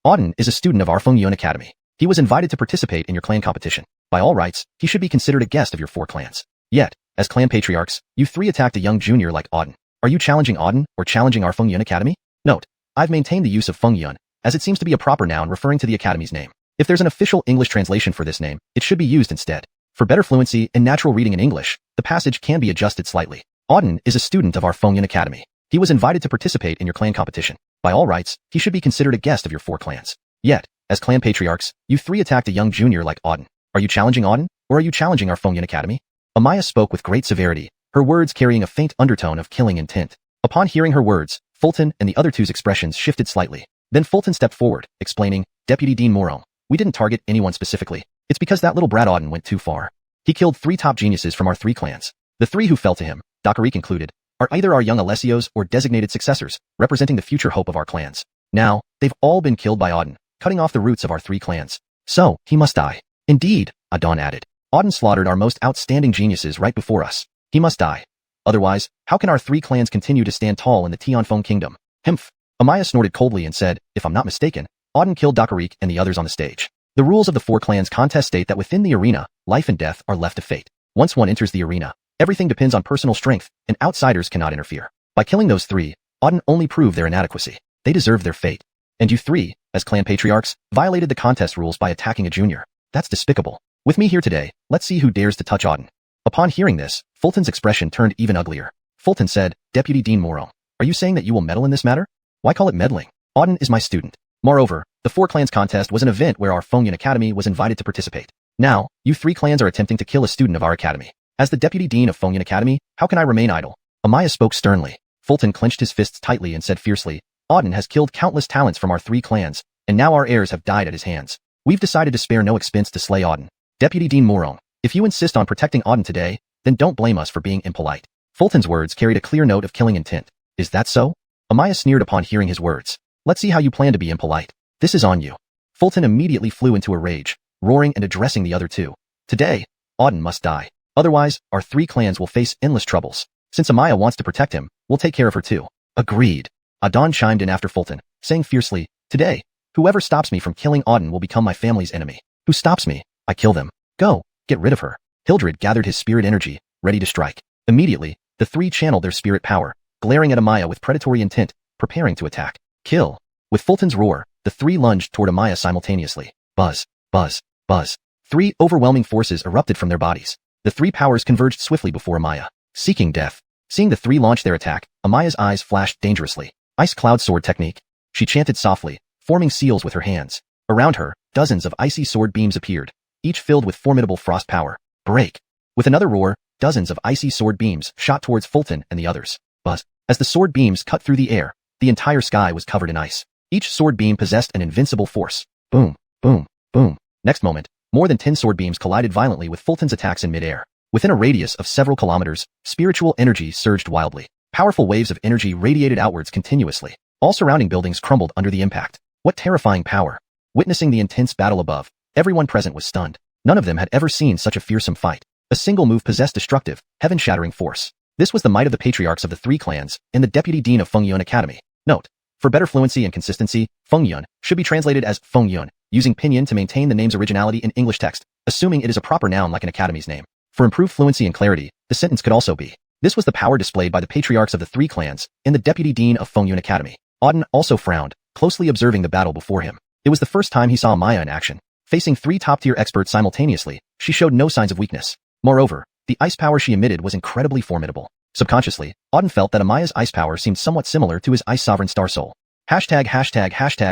Auden is a student of our Fengyuan Academy. He was invited to participate in your clan competition. By all rights, he should be considered a guest of your four clans. Yet, as clan patriarchs, you three attacked a young junior like Auden. Are you challenging Auden or challenging our Fengyuan Academy? Note, I've maintained the use of Fengyuan, as it seems to be a proper noun referring to the Academy's name. If there's an official English translation for this name, it should be used instead. For better fluency and natural reading in English, the passage can be adjusted slightly. Auden is a student of our Fengyuan Academy. He was invited to participate in your clan competition. By all rights, he should be considered a guest of your four clans. Yet, as clan patriarchs, you three attacked a young junior like Auden. Are you challenging Auden, or are you challenging our Fengyuan Academy? Amaya spoke with great severity, her words carrying a faint undertone of killing intent. Upon hearing her words, Fulton and the other two's expressions shifted slightly. Then Fulton stepped forward, explaining, Deputy Dean Morong, we didn't target anyone specifically. It's because that little brat Auden went too far. He killed three top geniuses from our three clans. The three who fell to him, Dakarik included, are either our young Alessios or designated successors, representing the future hope of our clans. Now, they've all been killed by Auden, cutting off the roots of our three clans. So, he must die. Indeed, Auden added. Auden slaughtered our most outstanding geniuses right before us. He must die. Otherwise, how can our three clans continue to stand tall in the Tianfeng Kingdom? Himph. Amaya snorted coldly and said, if I'm not mistaken, Auden killed Dakarik and the others on the stage. The rules of the four clans contest state that within the arena, life and death are left to fate. Once one enters the arena, everything depends on personal strength, and outsiders cannot interfere. By killing those three, Auden only proved their inadequacy. They deserve their fate. And you three, as clan patriarchs, violated the contest rules by attacking a junior. That's despicable. With me here today, let's see who dares to touch Auden. Upon hearing this, Fulton's expression turned even uglier. Fulton said, Deputy Dean Morong, are you saying that you will meddle in this matter? Why call it meddling? Auden is my student. Moreover, the four clans contest was an event where our Fengyuan Academy was invited to participate. Now, you three clans are attempting to kill a student of our academy. As the Deputy Dean of Fengyuan Academy, how can I remain idle? Amaya spoke sternly. Fulton clenched his fists tightly and said fiercely, Auden has killed countless talents from our three clans, and now our heirs have died at his hands. We've decided to spare no expense to slay Auden. Deputy Dean Morong, if you insist on protecting Auden today, then don't blame us for being impolite. Fulton's words carried a clear note of killing intent. Is that so? Amaya sneered upon hearing his words. Let's see how you plan to be impolite. This is on you. Fulton immediately flew into a rage, roaring and addressing the other two. Today, Auden must die. Otherwise, our 3 clans will face endless troubles. Since Amaya wants to protect him, we'll take care of her too. Agreed. Auden chimed in after Fulton, saying fiercely, today, whoever stops me from killing Auden will become my family's enemy. Who stops me, I kill them. Go, get rid of her. Hildred gathered his spirit energy, ready to strike. Immediately, the 3 channeled their spirit power, glaring at Amaya with predatory intent, preparing to attack. Kill. With Fulton's roar, the 3 lunged toward Amaya simultaneously. Buzz, buzz, buzz. 3 overwhelming forces erupted from their bodies. The 3 powers converged swiftly before Amaya, seeking death. Seeing the 3 launch their attack, Amaya's eyes flashed dangerously. Ice Cloud Sword Technique. She chanted softly, forming seals with her hands. Around her, dozens of icy sword beams appeared, each filled with formidable frost power. Break. With another roar, dozens of icy sword beams shot towards Fulton and the others. Buzz. As the sword beams cut through the air, the entire sky was covered in ice. Each sword beam possessed an invincible force. Boom, boom, boom. Next moment, more than 10 sword beams collided violently with Fulton's attacks in midair. Within a radius of several kilometers, spiritual energy surged wildly. Powerful waves of energy radiated outwards continuously. All surrounding buildings crumbled under the impact. What terrifying power! Witnessing the intense battle above, everyone present was stunned. None of them had ever seen such a fearsome fight. A single move possessed destructive, heaven-shattering force. This was the might of the patriarchs of the 3 clans and the deputy dean of Fengyun Academy. Note: for better fluency and consistency, Fengyun should be translated as Fengyun, using pinyin to maintain the name's originality in English text, assuming it is a proper noun like an academy's name. For improved fluency and clarity, the sentence could also be: this was the power displayed by the patriarchs of the 3 clans and the deputy dean of Fengyun Academy. Auden also frowned, closely observing the battle before him. It was the first time he saw Amaya in action. Facing 3 top-tier experts simultaneously, she showed no signs of weakness. Moreover, the ice power she emitted was incredibly formidable. Subconsciously, Auden felt that Amaya's ice power seemed somewhat similar to his Ice Sovereign Star Soul. Hashtag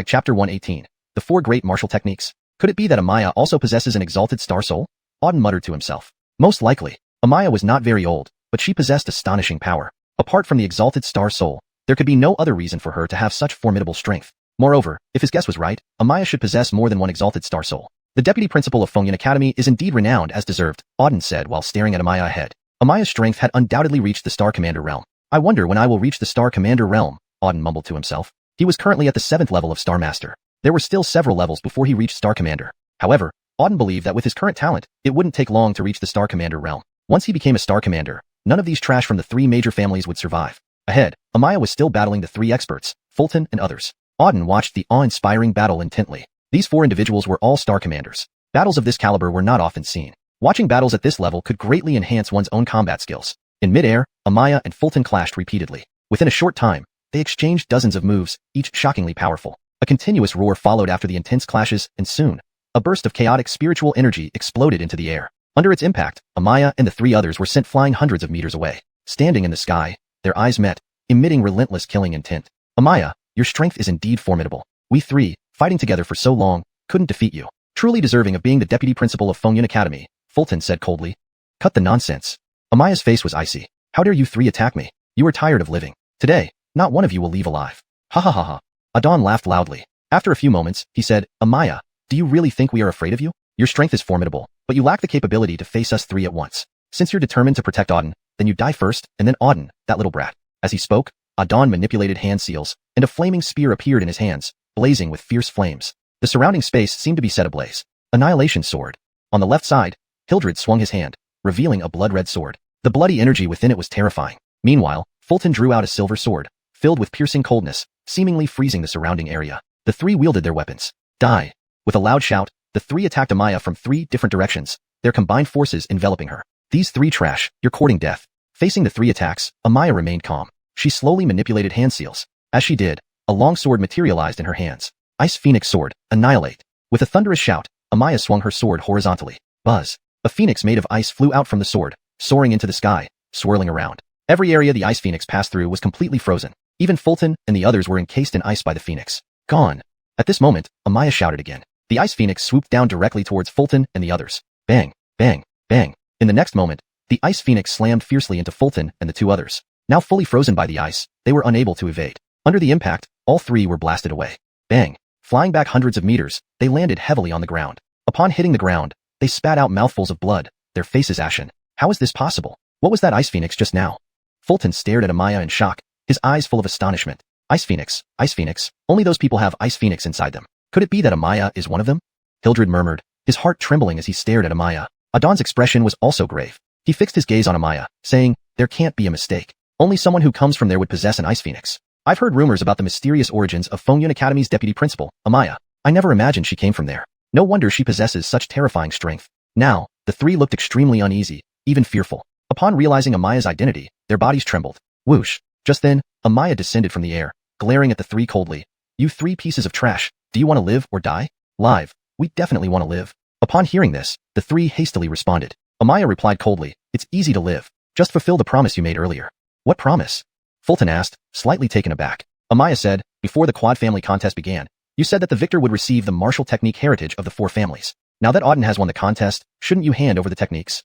Chapter 118. The 4 Great Martial Techniques. Could it be that Amaya also possesses an exalted Star Soul? Auden muttered to himself. Most likely. Amaya was not very old, but she possessed astonishing power. Apart from the exalted Star Soul, there could be no other reason for her to have such formidable strength. Moreover, if his guess was right, Amaya should possess more than one exalted Star Soul. The deputy principal of Fengyun Academy is indeed renowned as deserved, Auden said while staring at Amaya ahead. Amaya's strength had undoubtedly reached the Star Commander realm. I wonder when I will reach the Star Commander realm, Auden mumbled to himself. He was currently at the 7th level of Star Master. There were still several levels before he reached Star Commander. However, Auden believed that with his current talent, it wouldn't take long to reach the Star Commander realm. Once he became a Star Commander, none of these trash from the 3 major families would survive. Ahead, Amaya was still battling the 3 experts, Fulton and others. Auden watched the awe-inspiring battle intently. These 4 individuals were all Star Commanders. Battles of this caliber were not often seen. Watching battles at this level could greatly enhance one's own combat skills. In midair, Amaya and Fulton clashed repeatedly. Within a short time, they exchanged dozens of moves, each shockingly powerful. A continuous roar followed after the intense clashes, and soon, a burst of chaotic spiritual energy exploded into the air. Under its impact, Amaya and the 3 others were sent flying hundreds of meters away. Standing in the sky, their eyes met, emitting relentless killing intent. Amaya, your strength is indeed formidable. We 3, fighting together for so long, couldn't defeat you. Truly deserving of being the deputy principal of Fengyun Academy, Fulton said coldly. Cut the nonsense. Amaya's face was icy. How dare you 3 attack me? You are tired of living. Today, not one of you will leave alive. Ha ha ha ha. Auden laughed loudly. After a few moments, he said, Amaya, do you really think we are afraid of you? Your strength is formidable, but you lack the capability to face us 3 at once. Since you're determined to protect Auden, then you die first, and then Auden, that little brat. As he spoke, Auden manipulated hand seals, and a flaming spear appeared in his hands, blazing with fierce flames. The surrounding space seemed to be set ablaze. Annihilation Sword. On the left side, Hildred swung his hand, revealing a blood-red sword. The bloody energy within it was terrifying. Meanwhile, Fulton drew out a silver sword, filled with piercing coldness, seemingly freezing the surrounding area. The 3 wielded their weapons. Die. With a loud shout, the 3 attacked Amaya from 3 different directions, their combined forces enveloping her. These 3 trash, you're courting death. Facing the 3 attacks, Amaya remained calm. She slowly manipulated hand seals. As she did, a long sword materialized in her hands. Ice Phoenix Sword, annihilate. With a thunderous shout, Amaya swung her sword horizontally. Buzz. A phoenix made of ice flew out from the sword, soaring into the sky, swirling around. Every area the Ice Phoenix passed through was completely frozen. Even Fulton and the others were encased in ice by the phoenix. Gone. At this moment, Amaya shouted again. The Ice Phoenix swooped down directly towards Fulton and the others. Bang, bang, bang. In the next moment, the Ice Phoenix slammed fiercely into Fulton and the 2 others. Now fully frozen by the ice, they were unable to evade. Under the impact, all 3 were blasted away. Bang. Flying back hundreds of meters, they landed heavily on the ground. Upon hitting the ground, they spat out mouthfuls of blood, their faces ashen. How is this possible? What was that Ice Phoenix just now? Fulton stared at Amaya in shock, his eyes full of astonishment. Ice Phoenix, only those people have Ice Phoenix inside them. Could it be that Amaya is one of them? Hildred murmured, his heart trembling as he stared at Amaya. Adon's expression was also grave. He fixed his gaze on Amaya, saying, there can't be a mistake. Only someone who comes from there would possess an Ice Phoenix. I've heard rumors about the mysterious origins of Fengyun Academy's deputy principal, Amaya. I never imagined she came from there. No wonder she possesses such terrifying strength. Now, the three looked extremely uneasy, even fearful. Upon realizing Amaya's identity, their bodies trembled. Whoosh. Just then, Amaya descended from the air, glaring at the three coldly. You three pieces of trash, do you want to live or die? Live. We definitely want to live. Upon hearing this, the three hastily responded. Amaya replied coldly, it's easy to live. Just fulfill the promise you made earlier. What promise? Fulton asked, slightly taken aback. Amaya said, before the quad family contest began, you said that the victor would receive the martial technique heritage of the four families. Now that Auden has won the contest, shouldn't you hand over the techniques?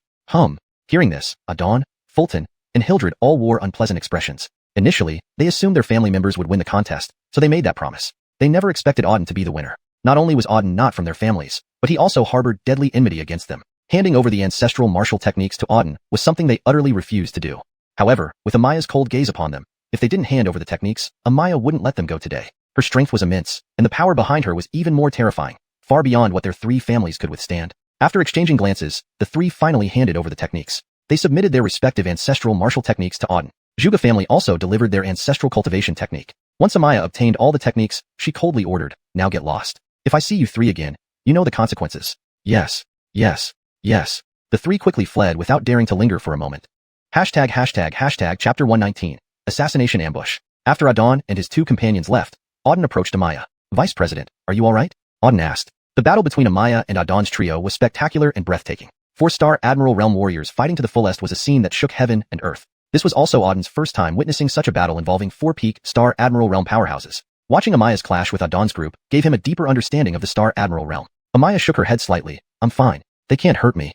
Hearing this, Adon, Fulton, and Hildred all wore unpleasant expressions. Initially, they assumed their family members would win the contest, so they made that promise. They never expected Auden to be the winner. Not only was Auden not from their families, but he also harbored deadly enmity against them. Handing over the ancestral martial techniques to Auden was something they utterly refused to do. However, with Amaya's cold gaze upon them, if they didn't hand over the techniques, Amaya wouldn't let them go today. Her strength was immense, and the power behind her was even more terrifying, far beyond what their three families could withstand. After exchanging glances, the three finally handed over the techniques. They submitted their respective ancestral martial techniques to Auden. Zhuge family also delivered their ancestral cultivation technique. Once Amaya obtained all the techniques, she coldly ordered, now get lost. If I see you three again, you know the consequences. Yes. The three quickly fled without daring to linger for a moment. Chapter 119. Assassination Ambush. After Adon and his two companions left, Auden approached Amaya. Vice President, are you alright? Auden asked. The battle between Amaya and Adon's trio was spectacular and breathtaking. Four-star Admiral Realm warriors fighting to the fullest was a scene that shook heaven and earth. This was also Auden's first time witnessing such a battle involving four peak Star Admiral Realm powerhouses. Watching Amaya's clash with Adon's group gave him a deeper understanding of the Star Admiral Realm. Amaya shook her head slightly. I'm fine. They can't hurt me.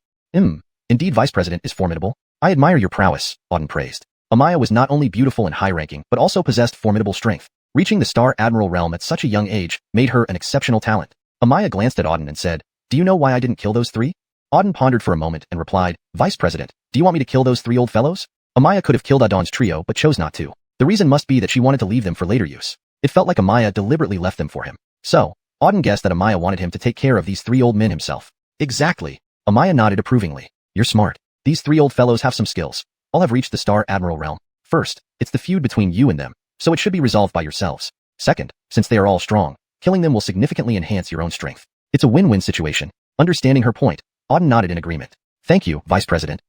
Indeed, Vice President is formidable. I admire your prowess, Auden praised. Amaya was not only beautiful and high-ranking, but also possessed formidable strength. Reaching the Star Admiral realm at such a young age made her an exceptional talent. Amaya glanced at Auden and said, do you know why I didn't kill those three? Auden pondered for a moment and replied, Vice President, do you want me to kill those three old fellows? Amaya could have killed Adon's trio but chose not to. The reason must be that she wanted to leave them for later use. It felt like Amaya deliberately left them for him. So, Auden guessed that Amaya wanted him to take care of these three old men himself. Exactly. Amaya nodded approvingly. You're smart. These three old fellows have some skills. All have reached the Star Admiral realm. First, it's the feud between you and them, so it should be resolved by yourselves. Second, since they are all strong, killing them will significantly enhance your own strength. It's a win-win situation. Understanding her point, Auden nodded in agreement. Thank you, Vice President.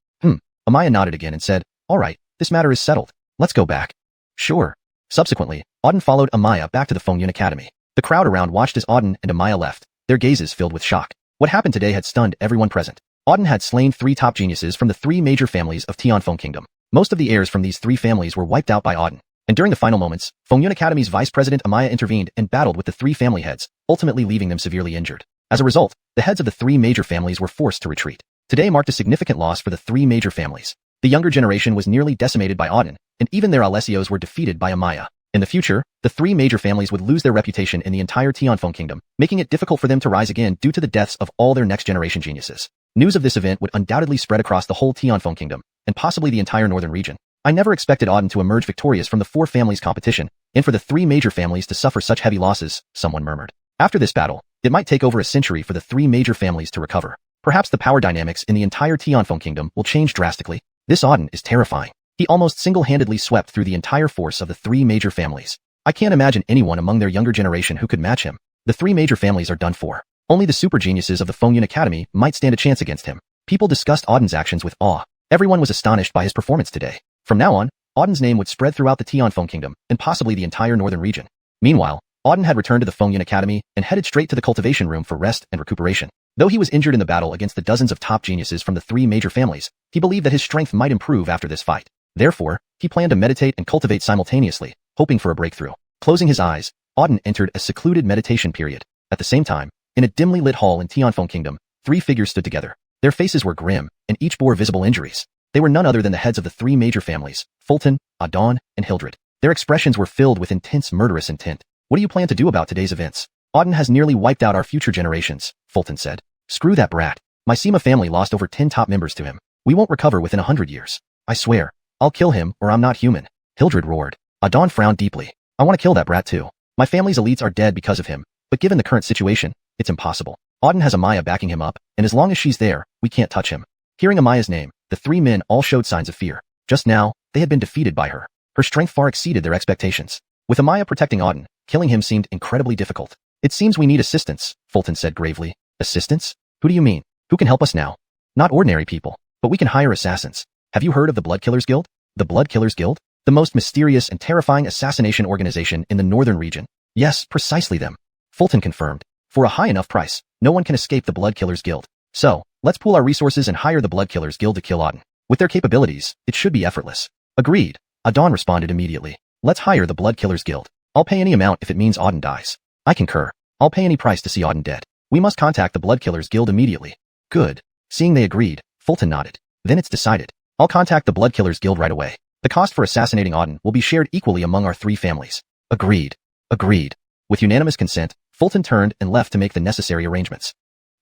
Amaya nodded again and said, all right, this matter is settled. Let's go back. Sure. Subsequently, Auden followed Amaya back to the Fengyun Academy. The crowd around watched as Auden and Amaya left, their gazes filled with shock. What happened today had stunned everyone present. Auden had slain three top geniuses from the three major families of Tianfeng Kingdom. Most of the heirs from these three families were wiped out by Auden. And during the final moments, Fengyun Academy's Vice President Amaya intervened and battled with the three family heads, ultimately leaving them severely injured. As a result, the heads of the three major families were forced to retreat. Today marked a significant loss for the three major families. The younger generation was nearly decimated by Auden, and even their Alessios were defeated by Amaya. In the future, the three major families would lose their reputation in the entire Tianfeng Kingdom, making it difficult for them to rise again due to the deaths of all their next-generation geniuses. News of this event would undoubtedly spread across the whole Tianfeng Kingdom, and possibly the entire northern region. I never expected Auden to emerge victorious from the four families' competition, and for the three major families to suffer such heavy losses, someone murmured. After this battle, it might take over a century for the three major families to recover. Perhaps the power dynamics in the entire Tianfeng Kingdom will change drastically. This Auden is terrifying. He almost single-handedly swept through the entire force of the three major families. I can't imagine anyone among their younger generation who could match him. The three major families are done for. Only the super geniuses of the Fengyun Academy might stand a chance against him. People discussed Auden's actions with awe. Everyone was astonished by his performance today. From now on, Auden's name would spread throughout the Tianfeng Kingdom, and possibly the entire northern region. Meanwhile, Auden had returned to the Fengyun Academy and headed straight to the cultivation room for rest and recuperation. Though he was injured in the battle against the dozens of top geniuses from the three major families, he believed that his strength might improve after this fight. Therefore, he planned to meditate and cultivate simultaneously, hoping for a breakthrough. Closing his eyes, Auden entered a secluded meditation period. At the same time, in a dimly lit hall in Tianfeng Kingdom, three figures stood together. Their faces were grim, and each bore visible injuries. They were none other than the heads of the three major families, Fulton, Adon, and Hildred. Their expressions were filled with intense murderous intent. What do you plan to do about today's events? Auden has nearly wiped out our future generations, Fulton said. Screw that brat. My Sima family lost over 10 top members to him. We won't recover within 100 years. I swear, I'll kill him or I'm not human. Hildred roared. Adon frowned deeply. I want to kill that brat too. My family's elites are dead because of him, but given the current situation, it's impossible. Auden has Amaya backing him up, and as long as she's there, we can't touch him. Hearing Amaya's name, the three men all showed signs of fear. Just now, they had been defeated by her. Her strength far exceeded their expectations. With Amaya protecting Auden, killing him seemed incredibly difficult. It seems we need assistance, Fulton said gravely. Assistance? Who do you mean? Who can help us now? Not ordinary people, but we can hire assassins. Have you heard of the Blood Killers Guild? The Blood Killers Guild? The most mysterious and terrifying assassination organization in the northern region. Yes, precisely them. Fulton confirmed. For a high enough price, no one can escape the Blood Killers Guild. So, let's pool our resources and hire the Blood Killers Guild to kill Auden. With their capabilities, it should be effortless. Agreed. Adon responded immediately. Let's hire the Blood Killers Guild. I'll pay any amount if it means Auden dies. I concur. I'll pay any price to see Auden dead. We must contact the Blood Killers Guild immediately. Good. Seeing they agreed, Fulton nodded. Then it's decided. I'll contact the Blood Killers Guild right away. The cost for assassinating Auden will be shared equally among our three families. Agreed. Agreed. With unanimous consent, Fulton turned and left to make the necessary arrangements.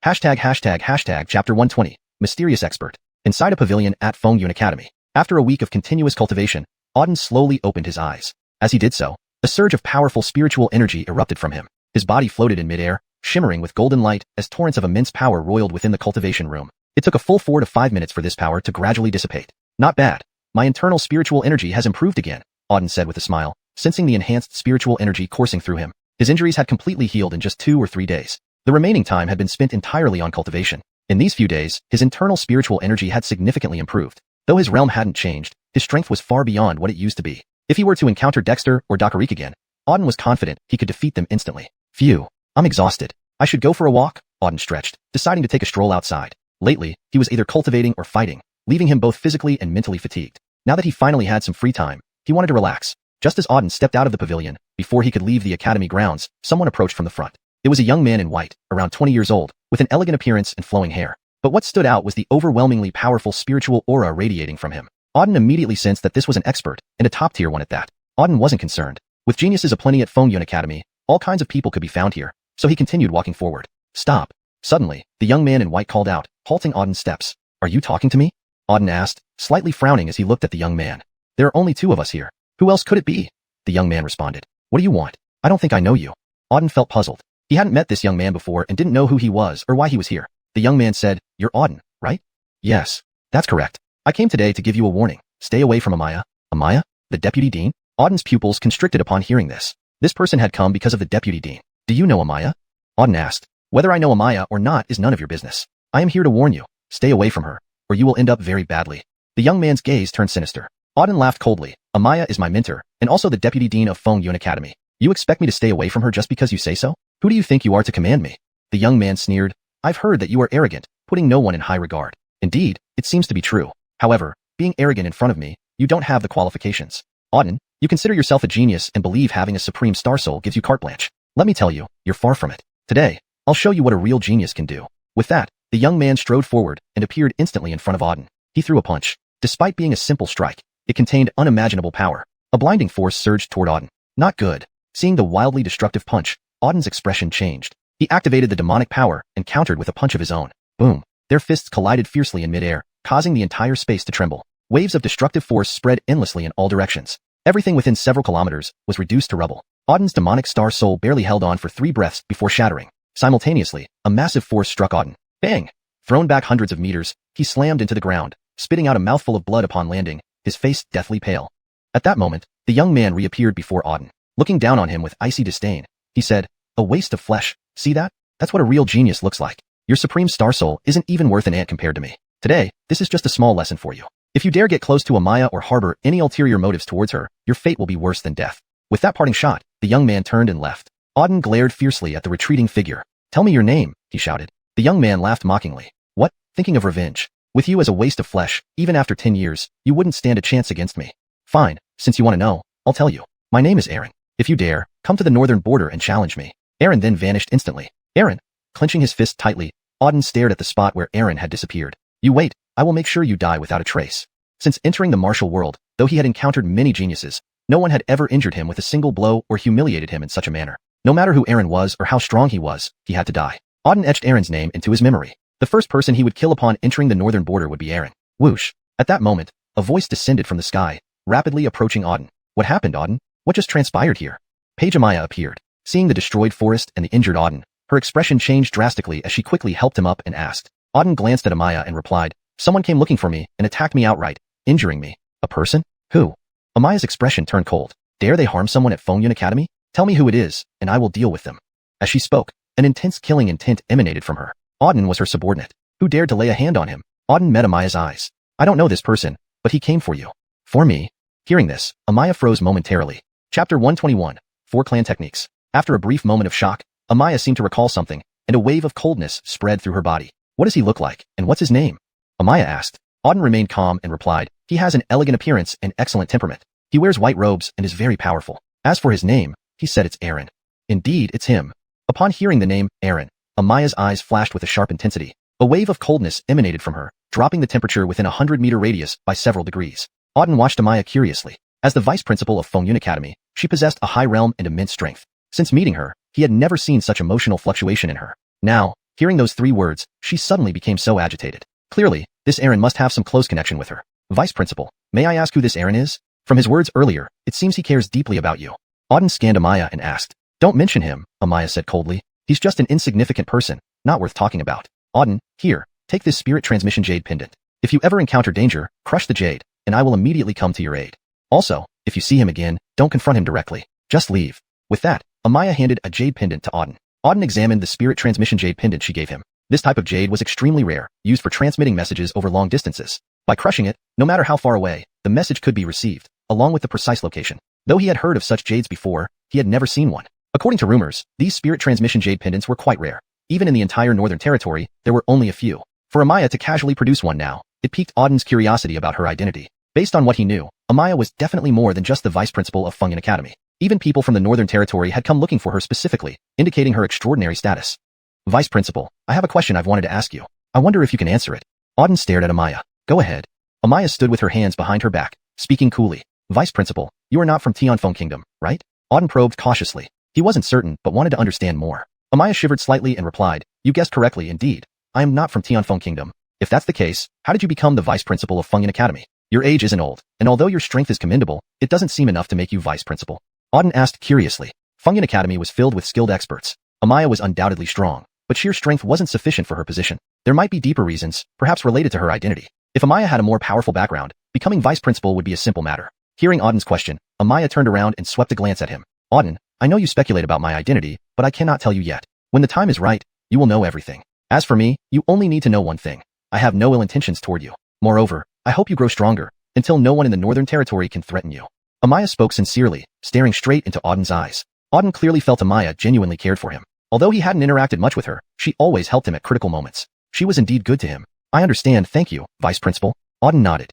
Chapter 120, Mysterious Expert. Inside a pavilion at xuanhuan Academy. After a week of continuous cultivation, Auden slowly opened his eyes. As he did so, a surge of powerful spiritual energy erupted from him. His body floated in midair, shimmering with golden light as torrents of immense power roiled within the cultivation room. It took a full 4 to 5 minutes for this power to gradually dissipate. Not bad. My internal spiritual energy has improved again, Auden said with a smile, sensing the enhanced spiritual energy coursing through him. His injuries had completely healed in just 2 or 3 days. The remaining time had been spent entirely on cultivation. In these few days, his internal spiritual energy had significantly improved. Though his realm hadn't changed, his strength was far beyond what it used to be. If he were to encounter Dexter or Dakarik again, Auden was confident he could defeat them instantly. Phew, I'm exhausted. I should go for a walk, Auden stretched, deciding to take a stroll outside. Lately, he was either cultivating or fighting, leaving him both physically and mentally fatigued. Now that he finally had some free time, he wanted to relax. Just as Auden stepped out of the pavilion, before he could leave the academy grounds, someone approached from the front. It was a young man in white, around 20 years old, with an elegant appearance and flowing hair. But what stood out was the overwhelmingly powerful spiritual aura radiating from him. Auden immediately sensed that this was an expert, and a top-tier one at that. Auden wasn't concerned. With geniuses aplenty at xuanhuan Academy, all kinds of people could be found here, so he continued walking forward. Stop. Suddenly, the young man in white called out, halting Auden's steps. Are you talking to me? Auden asked, slightly frowning as he looked at the young man. There are only 2 of us here. Who else could it be? The young man responded. What do you want? I don't think I know you. Auden felt puzzled. He hadn't met this young man before and didn't know who he was or why he was here. The young man said, You're Auden, right? Yes, that's correct. I came today to give you a warning. Stay away from Amaya. Amaya? The deputy dean? Auden's pupils constricted upon hearing this. This person had come because of the deputy dean. Do you know Amaya? Auden asked. Whether I know Amaya or not is none of your business. I am here to warn you. Stay away from her, or you will end up very badly. The young man's gaze turned sinister. Auden laughed coldly. Amaya is my mentor, and also the deputy dean of xuanhuan Academy. You expect me to stay away from her just because you say so? Who do you think you are to command me? The young man sneered. I've heard that you are arrogant, putting no one in high regard. Indeed, it seems to be true. However, being arrogant in front of me, you don't have the qualifications. Auden, you consider yourself a genius and believe having a supreme star soul gives you carte blanche. Let me tell you, you're far from it. Today, I'll show you what a real genius can do. With that, the young man strode forward and appeared instantly in front of Auden. He threw a punch. Despite being a simple strike, it contained unimaginable power. A blinding force surged toward Auden. Not good. Seeing the wildly destructive punch, Auden's expression changed. He activated the demonic power and countered with a punch of his own. Boom. Their fists collided fiercely in midair, causing the entire space to tremble. Waves of destructive force spread endlessly in all directions. Everything within several kilometers was reduced to rubble. Auden's demonic star soul barely held on for 3 breaths before shattering. Simultaneously, a massive force struck Auden. Bang! Thrown back hundreds of meters, he slammed into the ground, spitting out a mouthful of blood upon landing, his face deathly pale. At that moment, the young man reappeared before Auden. Looking down on him with icy disdain, he said, A waste of flesh. See that? That's what a real genius looks like. Your supreme star soul isn't even worth an ant compared to me. Today, this is just a small lesson for you. If you dare get close to Amaya or harbor any ulterior motives towards her, your fate will be worse than death. With that parting shot, the young man turned and left. Auden glared fiercely at the retreating figure. Tell me your name, he shouted. The young man laughed mockingly. What? Thinking of revenge? With you as a waste of flesh, even after 10 years, you wouldn't stand a chance against me. Fine, since you want to know, I'll tell you. My name is Aaron. If you dare, come to the northern border and challenge me. Aaron then vanished instantly. Aaron! Clenching his fist tightly, Auden stared at the spot where Aaron had disappeared. You wait, I will make sure you die without a trace. Since entering the martial world, though he had encountered many geniuses, no one had ever injured him with a single blow or humiliated him in such a manner. No matter who Aaron was or how strong he was, he had to die. Auden etched Aaron's name into his memory. The first person he would kill upon entering the northern border would be Aaron. Whoosh! At that moment, a voice descended from the sky, rapidly approaching Auden. What happened, Auden? What just transpired here? Page Amaya appeared. Seeing the destroyed forest and the injured Auden, her expression changed drastically as she quickly helped him up and asked. Auden glanced at Amaya and replied, "Someone came looking for me and attacked me outright, injuring me. A person? Who?" Amaya's expression turned cold. "Dare they harm someone at xuanhuan Academy? Tell me who it is, and I will deal with them." As she spoke, an intense killing intent emanated from her. Auden was her subordinate. Who dared to lay a hand on him? Auden met Amaya's eyes. "I don't know this person, but he came for you." "For me?" Hearing this, Amaya froze momentarily. Chapter 121. 4 Clan Techniques. After a brief moment of shock, Amaya seemed to recall something, and a wave of coldness spread through her body. "What does he look like, and what's his name?" Amaya asked. Auden remained calm and replied, "He has an elegant appearance and excellent temperament. He wears white robes and is very powerful. As for his name, he said it's Aaron." "Indeed, it's him." Upon hearing the name, Aaron, Amaya's eyes flashed with a sharp intensity. A wave of coldness emanated from her, dropping the temperature within a 100-meter radius by several degrees. Auden watched Amaya curiously. As the vice principal of xuanhuan Academy, she possessed a high realm and immense strength. Since meeting her, he had never seen such emotional fluctuation in her. Now, hearing those 3 words, she suddenly became so agitated. Clearly, this Aaron must have some close connection with her. "Vice principal, may I ask who this Aaron is? From his words earlier, it seems he cares deeply about you." Auden scanned Amaya and asked. "Don't mention him," Amaya said coldly. "He's just an insignificant person, not worth talking about." "Auden, here, take this spirit transmission jade pendant. If you ever encounter danger, crush the jade, and I will immediately come to your aid. Also, if you see him again, don't confront him directly. Just leave." With that, Amaya handed a jade pendant to Auden. Auden examined the spirit transmission jade pendant she gave him. This type of jade was extremely rare, used for transmitting messages over long distances. By crushing it, no matter how far away, the message could be received, along with the precise location. Though he had heard of such jades before, he had never seen one. According to rumors, these spirit transmission jade pendants were quite rare. Even in the entire Northern Territory, there were only a few. For Amaya to casually produce one now, it piqued Auden's curiosity about her identity. Based on what he knew, Amaya was definitely more than just the vice principal of xuanhuan Academy. Even people from the Northern Territory had come looking for her specifically, indicating her extraordinary status. "Vice principal, I have a question I've wanted to ask you. I wonder if you can answer it." Auden stared at Amaya. "Go ahead." Amaya stood with her hands behind her back, speaking coolly. "Vice principal, you are not from Tianfeng Kingdom, right?" Auden probed cautiously. He wasn't certain but wanted to understand more. Amaya shivered slightly and replied, "You guessed correctly indeed. I am not from Tianfeng Kingdom. If that's the case, how did you become the vice principal of xuanhuan Academy? Your age isn't old, and although your strength is commendable, it doesn't seem enough to make you vice principal." Auden asked curiously. xuanhuan Academy was filled with skilled experts. Amaya was undoubtedly strong, but sheer strength wasn't sufficient for her position. There might be deeper reasons, perhaps related to her identity. If Amaya had a more powerful background, becoming vice principal would be a simple matter. Hearing Auden's question, Amaya turned around and swept a glance at him. "Auden, I know you speculate about my identity, but I cannot tell you yet. When the time is right, you will know everything. As for me, you only need to know one thing. I have no ill intentions toward you. Moreover, I hope you grow stronger, until no one in the Northern Territory can threaten you." Amaya spoke sincerely, staring straight into Auden's eyes. Auden clearly felt Amaya genuinely cared for him. Although he hadn't interacted much with her, she always helped him at critical moments. She was indeed good to him. "I understand, thank you, Vice Principal." Auden nodded.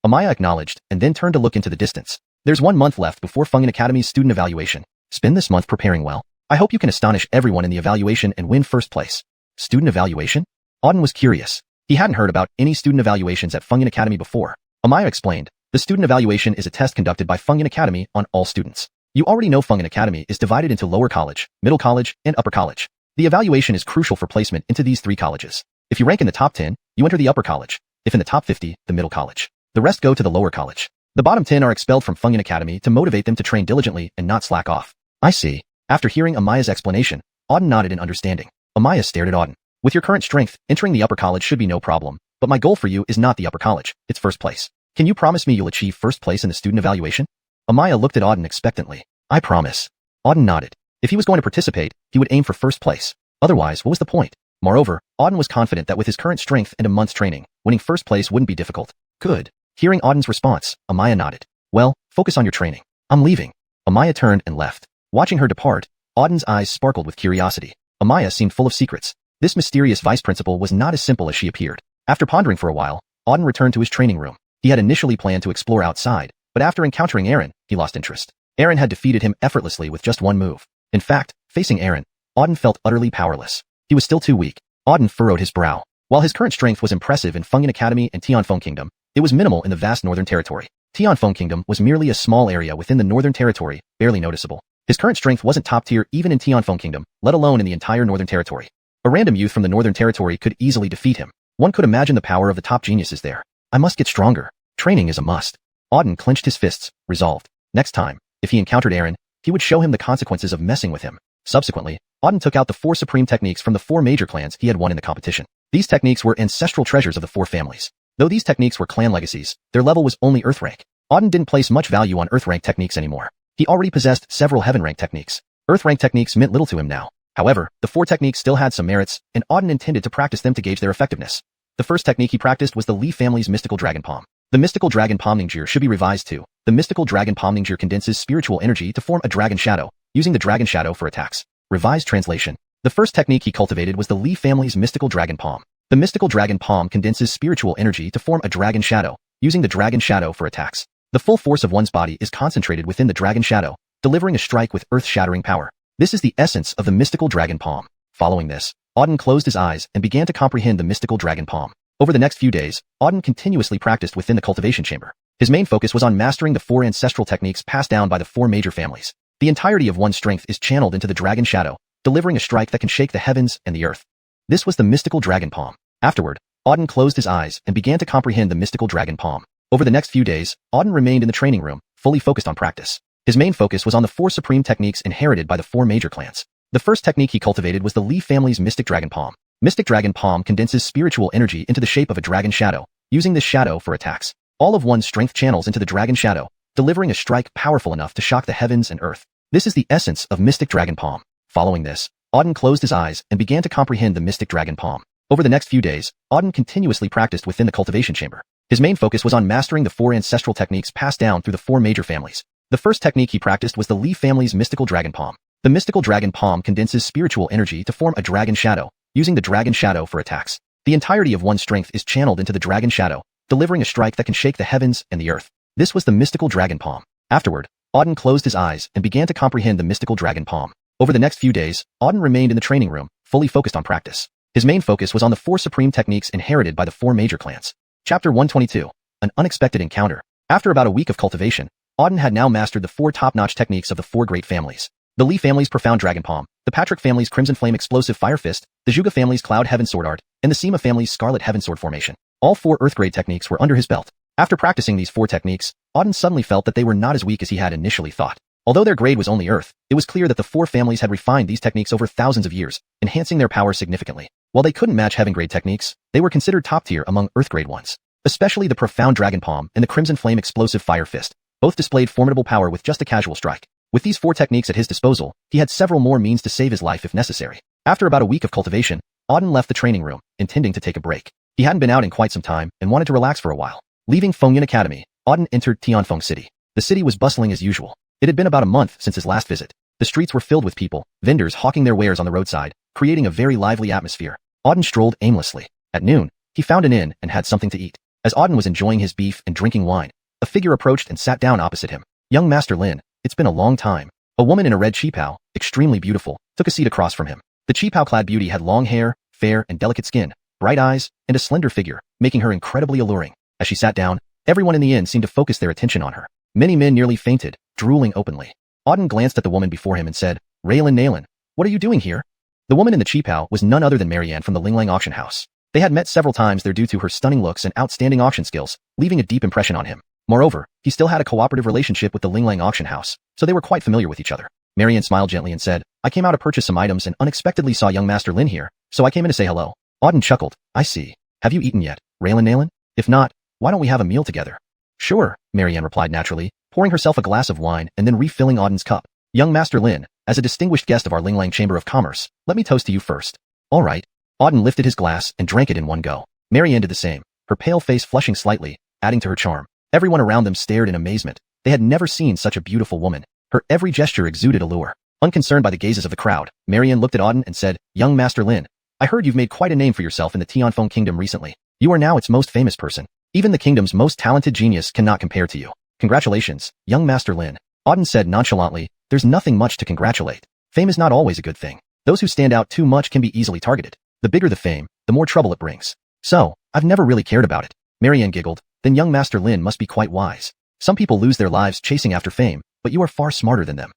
Amaya acknowledged, and then turned to look into the distance. "There's 1 month left before xuanhuan Academy's student evaluation. Spend this month preparing well. I hope you can astonish everyone in the evaluation and win first place." Student evaluation? Auden was curious. He hadn't heard about any student evaluations at xuanhuan Academy before. Amaya explained, "The student evaluation is a test conducted by xuanhuan Academy on all students. You already know xuanhuan Academy is divided into lower college, middle college, and upper college. The evaluation is crucial for placement into these 3 colleges. If you rank in the top 10, you enter the upper college. If in the top 50, the middle college. The rest go to the lower college. The bottom 10 are expelled from xuanhuan Academy to motivate them to train diligently and not slack off." "I see." After hearing Amaya's explanation, Auden nodded in understanding. Amaya stared at Auden. "With your current strength, entering the upper college should be no problem, but my goal for you is not the upper college, it's first place. Can you promise me you'll achieve first place in the student evaluation?" Amaya looked at Auden expectantly. "I promise." Auden nodded. If he was going to participate, he would aim for first place. Otherwise, what was the point? Moreover, Auden was confident that with his current strength and a month's training, winning first place wouldn't be difficult. "Good." Hearing Auden's response, Amaya nodded. "Well, focus on your training. I'm leaving." Amaya turned and left. Watching her depart, Auden's eyes sparkled with curiosity. Amaya seemed full of secrets. This mysterious vice principal was not as simple as she appeared. After pondering for a while, Auden returned to his training room. He had initially planned to explore outside, but after encountering Aaron, he lost interest. Aaron had defeated him effortlessly with just 1 move. In fact, facing Aaron, Auden felt utterly powerless. He was still too weak. Auden furrowed his brow. While his current strength was impressive in xuanhuan Academy and Tianfeng Kingdom, it was minimal in the vast Northern Territory. Tianfeng Kingdom was merely a small area within the Northern Territory, barely noticeable. His current strength wasn't top tier even in Tianfeng Kingdom, let alone in the entire Northern Territory. A random youth from the Northern Territory could easily defeat him. One could imagine the power of the top geniuses there. "I must get stronger. Training is a must." Auden clenched his fists, resolved. Next time, if he encountered Aaron, he would show him the consequences of messing with him. Subsequently, Auden took out the 4 supreme techniques from the 4 major clans he had won in the competition. These techniques were ancestral treasures of the 4 families. Though these techniques were clan legacies, their level was only Earth rank. Auden didn't place much value on Earth rank techniques anymore. He already possessed several Heaven rank techniques. Earth rank techniques meant little to him now. However, the 4 techniques still had some merits, and Auden intended to practice them to gauge their effectiveness. The first technique he practiced was the Li family's Mystical Dragon Palm. The Mystical Dragon Palm Ninjir should be revised to. The Mystical Dragon Palm Ninjir condenses spiritual energy to form a dragon shadow, using the dragon shadow for attacks. Revised translation. The first technique he cultivated was the Li family's Mystical Dragon Palm. The Mystical Dragon Palm condenses spiritual energy to form a dragon shadow, using the dragon shadow for attacks. The full force of one's body is concentrated within the dragon shadow, delivering a strike with earth-shattering power. This is the essence of the Mystical Dragon Palm. Following this, Auden closed his eyes and began to comprehend the Mystical Dragon Palm. Over the next few days, Auden continuously practiced within the cultivation chamber. His main focus was on mastering the 4 ancestral techniques passed down by the 4 major families. The entirety of one's strength is channeled into the dragon shadow, delivering a strike that can shake the heavens and the earth. This was the Mystical Dragon Palm. Afterward, Auden closed his eyes and began to comprehend the Mystical Dragon Palm. Over the next few days, Auden remained in the training room, fully focused on practice. His main focus was on the 4 supreme techniques inherited by the 4 major clans. The first technique he cultivated was the Li family's Mystic Dragon Palm. Mystic Dragon Palm condenses spiritual energy into the shape of a dragon shadow, using this shadow for attacks. All of one's strength channels into the dragon shadow, delivering a strike powerful enough to shock the heavens and earth. This is the essence of Mystic Dragon Palm. Following this, Auden closed his eyes and began to comprehend the Mystic Dragon Palm. Over the next few days, Auden continuously practiced within the cultivation chamber. His main focus was on mastering the 4 ancestral techniques passed down through the 4 major families. The first technique he practiced was the Li family's Mystical Dragon Palm. The Mystical Dragon Palm condenses spiritual energy to form a dragon shadow, using the dragon shadow for attacks. The entirety of one's strength is channeled into the dragon shadow, delivering a strike that can shake the heavens and the earth. This was the Mystical Dragon Palm. Afterward, Auden closed his eyes and began to comprehend the Mystical Dragon Palm. Over the next few days, Auden remained in the training room, fully focused on practice. His main focus was on the 4 supreme techniques inherited by the 4 major clans. Chapter 122. An Unexpected Encounter. After about a week of cultivation, Auden had now mastered the 4 top-notch techniques of the 4 great families. The Li family's Profound Dragon Palm, the Patrick family's Crimson Flame Explosive Fire Fist, the Zhuge family's Cloud Heaven Sword Art, and the Sima family's Scarlet Heaven Sword Formation. All 4 Earth-grade techniques were under his belt. After practicing these 4 techniques, Auden suddenly felt that they were not as weak as he had initially thought. Although their grade was only Earth, it was clear that the 4 families had refined these techniques over thousands of years, enhancing their power significantly. While they couldn't match Heaven-grade techniques, they were considered top-tier among Earth-grade ones. Especially the Profound Dragon Palm and the Crimson Flame Explosive Fire Fist. Both displayed formidable power with just a casual strike. With these 4 techniques at his disposal, he had several more means to save his life if necessary. After about a week of cultivation, Auden left the training room, intending to take a break. He hadn't been out in quite some time and wanted to relax for a while. Leaving Fengyun Academy, Auden entered Tianfeng City. The city was bustling as usual. It had been about a month since his last visit. The streets were filled with people, vendors hawking their wares on the roadside, creating a very lively atmosphere. Auden strolled aimlessly. At noon, he found an inn and had something to eat. As Auden was enjoying his beef and drinking wine, a figure approached and sat down opposite him. Young Master Lin, it's been a long time. A woman in a red qipao, extremely beautiful, took a seat across from him. The qipao-clad beauty had long hair, fair and delicate skin, bright eyes, and a slender figure, making her incredibly alluring. As she sat down, everyone in the inn seemed to focus their attention on her. Many men nearly fainted, drooling openly. Auden glanced at the woman before him and said, Raylin Naylin, what are you doing here? The woman in the qipao was none other than Marianne from the Linglang auction house. They had met several times there due to her stunning looks and outstanding auction skills, leaving a deep impression on him. Moreover, he still had a cooperative relationship with the Linglang auction house, so they were quite familiar with each other. Marianne smiled gently and said, I came out to purchase some items and unexpectedly saw young Master Lin here, so I came in to say hello. Auden chuckled, I see. Have you eaten yet, Raylin Naylin? If not, why don't we have a meal together? Sure, Marianne replied naturally, pouring herself a glass of wine and then refilling Auden's cup. Young Master Lin, as a distinguished guest of our Linglang Chamber of Commerce, let me toast to you first. All right. Auden lifted his glass and drank it in one go. Marianne did the same, her pale face flushing slightly, adding to her charm. Everyone around them stared in amazement. They had never seen such a beautiful woman. Her every gesture exuded allure. Unconcerned by the gazes of the crowd, Marianne looked at Auden and said, Young Master Lin, I heard you've made quite a name for yourself in the Tianfeng Kingdom recently. You are now its most famous person. Even the kingdom's most talented genius cannot compare to you. Congratulations, young Master Lin. Auden said nonchalantly, there's nothing much to congratulate. Fame is not always a good thing. Those who stand out too much can be easily targeted. The bigger the fame, the more trouble it brings. So, I've never really cared about it. Marianne giggled, then young Master Lin must be quite wise. Some people lose their lives chasing after fame, but you are far smarter than them.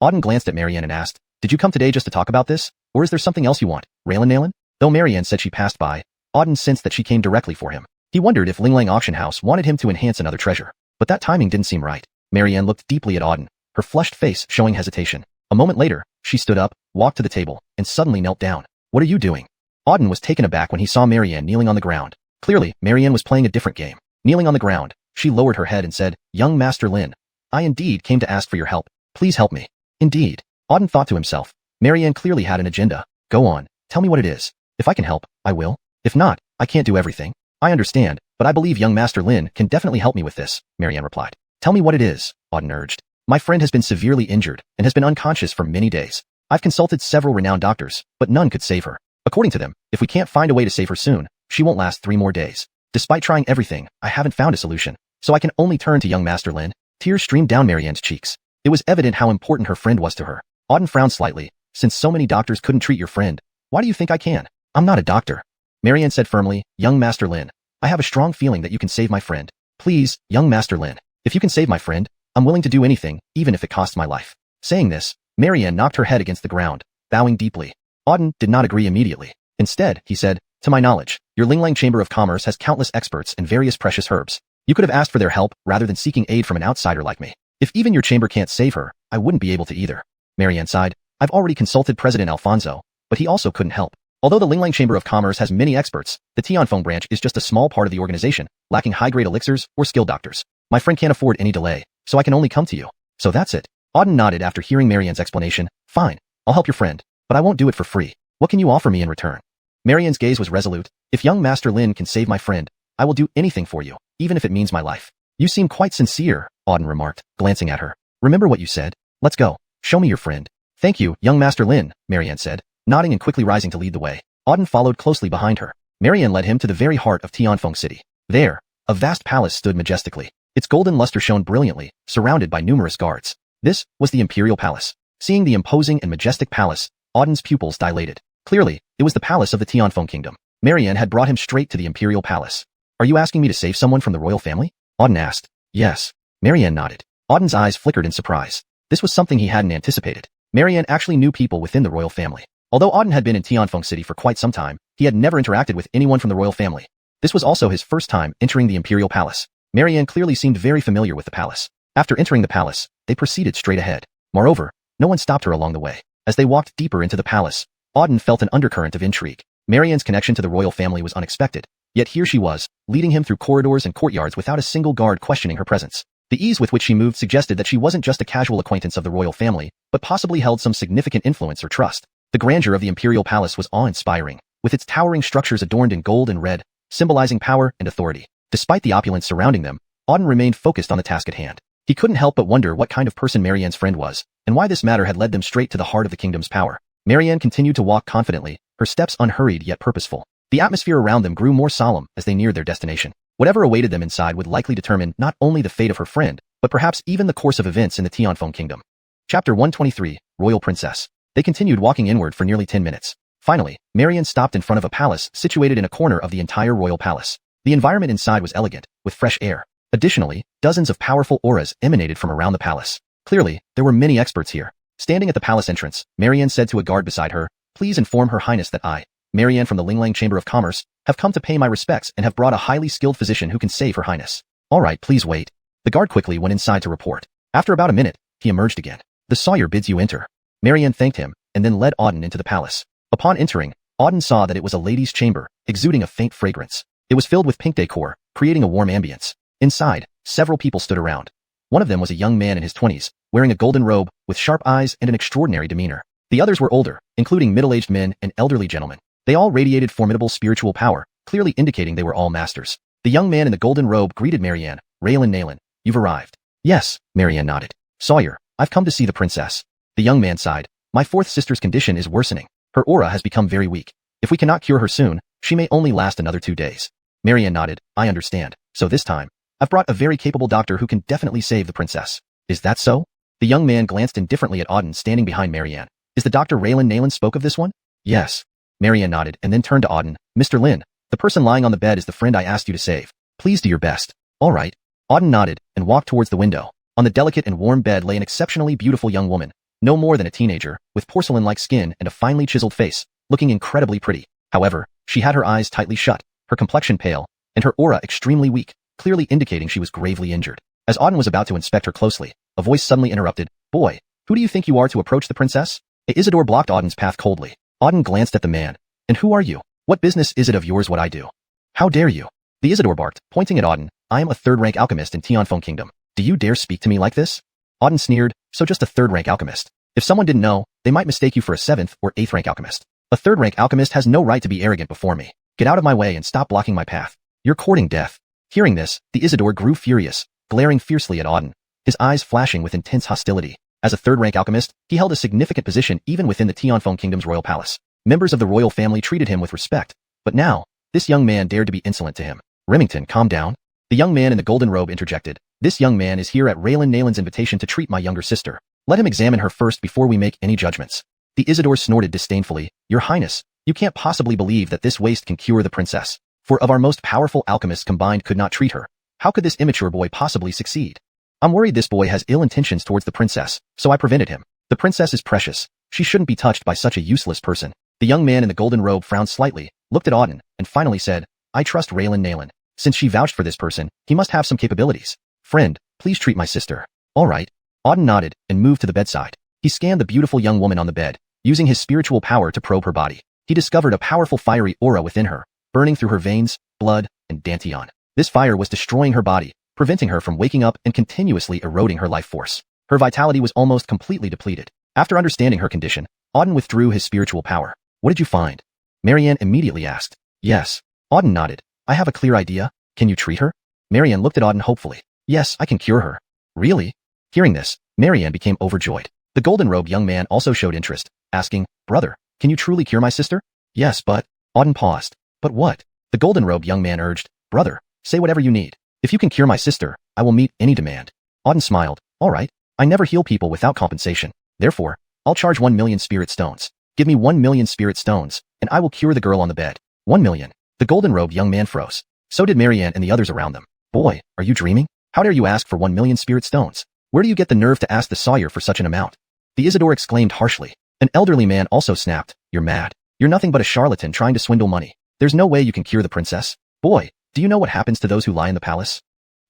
Auden glanced at Marianne and asked, did you come today just to talk about this, or is there something else you want, Raylin Naylin? Though Marianne said she passed by, Auden sensed that she came directly for him. He wondered if Linglang Auction House wanted him to enhance another treasure, but that timing didn't seem right. Marianne looked deeply at Auden, her flushed face showing hesitation. A moment later, she stood up, walked to the table, and suddenly knelt down. What are you doing? Auden was taken aback when he saw Marianne kneeling on the ground. Clearly, Marianne was playing a different game. Kneeling on the ground, she lowered her head and said, Young Master Lin, I indeed came to ask for your help. Please help me. Indeed. Auden thought to himself. Marianne clearly had an agenda. Go on, tell me what it is. If I can help, I will. If not, I can't do everything. I understand, but I believe young Master Lin can definitely help me with this, Marianne replied. Tell me what it is, Auden urged. My friend has been severely injured and has been unconscious for many days. I've consulted several renowned doctors, but none could save her. According to them, if we can't find a way to save her soon, she won't last 3 more days. Despite trying everything, I haven't found a solution, so I can only turn to young Master Lin. Tears streamed down Marianne's cheeks. It was evident how important her friend was to her. Auden frowned slightly. Since so many doctors couldn't treat your friend, why do you think I can? I'm not a doctor. Marianne said firmly, Young Master Lin, I have a strong feeling that you can save my friend. Please, young Master Lin, if you can save my friend, I'm willing to do anything, even if it costs my life. Saying this, Marianne knocked her head against the ground, bowing deeply. Auden did not agree immediately. Instead, he said, to my knowledge, your Linglang Chamber of Commerce has countless experts and various precious herbs. You could have asked for their help rather than seeking aid from an outsider like me. If even your chamber can't save her, I wouldn't be able to either. Marianne sighed. I've already consulted President Alfonso, but he also couldn't help. Although the Linglang Chamber of Commerce has many experts, the Tianfeng branch is just a small part of the organization, lacking high-grade elixirs or skilled doctors. My friend can't afford any delay, so I can only come to you. So that's it. Auden nodded after hearing Marianne's explanation. Fine, I'll help your friend, but I won't do it for free. What can you offer me in return? Marianne's gaze was resolute. If young Master Lin can save my friend, I will do anything for you, even if it means my life. You seem quite sincere, Auden remarked, glancing at her. Remember what you said? Let's go. Show me your friend. Thank you, young Master Lin, Marianne said, nodding and quickly rising to lead the way. Auden followed closely behind her. Marianne led him to the very heart of Tianfeng City. There, a vast palace stood majestically. Its golden luster shone brilliantly, surrounded by numerous guards. This was the Imperial Palace. Seeing the imposing and majestic palace, Auden's pupils dilated. Clearly, it was the palace of the Tianfeng Kingdom. Marianne had brought him straight to the Imperial Palace. Are you asking me to save someone from the royal family? Auden asked. Yes. Marianne nodded. Auden's eyes flickered in surprise. This was something he hadn't anticipated. Marianne actually knew people within the royal family. Although Auden had been in Tianfeng City for quite some time, he had never interacted with anyone from the royal family. This was also his first time entering the Imperial Palace. Marianne clearly seemed very familiar with the palace. After entering the palace, they proceeded straight ahead. Moreover, no one stopped her along the way. As they walked deeper into the palace, Auden felt an undercurrent of intrigue. Marianne's connection to the royal family was unexpected. Yet here she was, leading him through corridors and courtyards without a single guard questioning her presence. The ease with which she moved suggested that she wasn't just a casual acquaintance of the royal family, but possibly held some significant influence or trust. The grandeur of the Imperial Palace was awe-inspiring, with its towering structures adorned in gold and red, symbolizing power and authority. Despite the opulence surrounding them, Auden remained focused on the task at hand. He couldn't help but wonder what kind of person Marianne's friend was, and why this matter had led them straight to the heart of the kingdom's power. Marianne continued to walk confidently, her steps unhurried yet purposeful. The atmosphere around them grew more solemn as they neared their destination. Whatever awaited them inside would likely determine not only the fate of her friend, but perhaps even the course of events in the Tianfeng Kingdom. Chapter 123, Royal Princess. They continued walking inward for nearly 10 minutes. Finally, Marianne stopped in front of a palace situated in a corner of the entire royal palace. The environment inside was elegant, with fresh air. Additionally, dozens of powerful auras emanated from around the palace. Clearly, there were many experts here. Standing at the palace entrance, Marianne said to a guard beside her, Please inform Her Highness that I, Marianne from the Linglang Chamber of Commerce, have come to pay my respects and have brought a highly skilled physician who can save Her Highness. All right, please wait. The guard quickly went inside to report. After about a minute, he emerged again. The sawyer bids you enter. Marianne thanked him, and then led Auden into the palace. Upon entering, Auden saw that it was a lady's chamber, exuding a faint fragrance. It was filled with pink decor, creating a warm ambience. Inside, several people stood around. One of them was a young man in his 20s, wearing a golden robe, with sharp eyes and an extraordinary demeanor. The others were older, including middle-aged men and elderly gentlemen. They all radiated formidable spiritual power, clearly indicating they were all masters. The young man in the golden robe greeted Marianne. Raylan, you've arrived. Yes, Marianne nodded. Sawyer, I've come to see the princess. The young man sighed. My fourth sister's condition is worsening. Her aura has become very weak. If we cannot cure her soon, she may only last another 2 days. Marianne nodded. I understand. So this time, I've brought a very capable doctor who can definitely save the princess. Is that so? The young man glanced indifferently at Auden standing behind Marianne. Is the Dr. Raylan spoke of this one? Yes. Marianne nodded and then turned to Auden. Mr. Lin, the person lying on the bed is the friend I asked you to save. Please do your best. All right. Auden nodded and walked towards the window. On the delicate and warm bed lay an exceptionally beautiful young woman, no more than a teenager, with porcelain-like skin and a finely chiseled face, looking incredibly pretty. However, she had her eyes tightly shut, her complexion pale, and her aura extremely weak, clearly indicating she was gravely injured. As Auden was about to inspect her closely, a voice suddenly interrupted. Boy, who do you think you are to approach the princess? Isidore blocked Auden's path coldly. Auden glanced at the man. And who are you? What business is it of yours what I do? How dare you? The Isidore barked, pointing at Auden. I am a third-rank alchemist in Tianfeng Kingdom. Do you dare speak to me like this? Auden sneered, so just a third-rank alchemist. If someone didn't know, they might mistake you for a 7th or 8th-rank alchemist. A third-rank alchemist has no right to be arrogant before me. Get out of my way and stop blocking my path. You're courting death. Hearing this, the Isidore grew furious, glaring fiercely at Auden, his eyes flashing with intense hostility. As a third-rank alchemist, he held a significant position even within the Tianfeng Kingdom's royal palace. Members of the royal family treated him with respect. But now, this young man dared to be insolent to him. Remington, calm down. The young man in the golden robe interjected. This young man is here at Nalen's invitation to treat my younger sister. Let him examine her first before we make any judgments. The Isidore snorted disdainfully. Your Highness, you can't possibly believe that this waste can cure the princess. For of our most powerful alchemists combined could not treat her. How could this immature boy possibly succeed? I'm worried this boy has ill intentions towards the princess, so I prevented him. The princess is precious. She shouldn't be touched by such a useless person. The young man in the golden robe frowned slightly, looked at Auden, and finally said, I trust Nalen. Since she vouched for this person, he must have some capabilities. Friend, please treat my sister. All right. Auden nodded and moved to the bedside. He scanned the beautiful young woman on the bed, using his spiritual power to probe her body. He discovered a powerful fiery aura within her, burning through her veins, blood, and dantian. This fire was destroying her body, preventing her from waking up and continuously eroding her life force. Her vitality was almost completely depleted. After understanding her condition, Auden withdrew his spiritual power. What did you find? Marianne immediately asked. Yes. Auden nodded. I have a clear idea. Can you treat her? Marianne looked at Auden hopefully. Yes, I can cure her. Really? Hearing this, Marianne became overjoyed. The golden-robed young man also showed interest, asking, Brother, can you truly cure my sister? Yes, but... Auden paused. But what? The golden-robed young man urged, Brother, say whatever you need. If you can cure my sister, I will meet any demand. Auden smiled. All right. I never heal people without compensation. Therefore, I'll charge 1 million spirit stones. Give me 1 million spirit stones, and I will cure the girl on the bed. 1 million. The golden-robed young man froze. So did Marianne and the others around them. Boy, are you dreaming? How dare you ask for 1 million spirit stones? Where do you get the nerve to ask the sawyer for such an amount? The Isidore exclaimed harshly. An elderly man also snapped. You're mad. You're nothing but a charlatan trying to swindle money. There's no way you can cure the princess. Boy, do you know what happens to those who lie in the palace?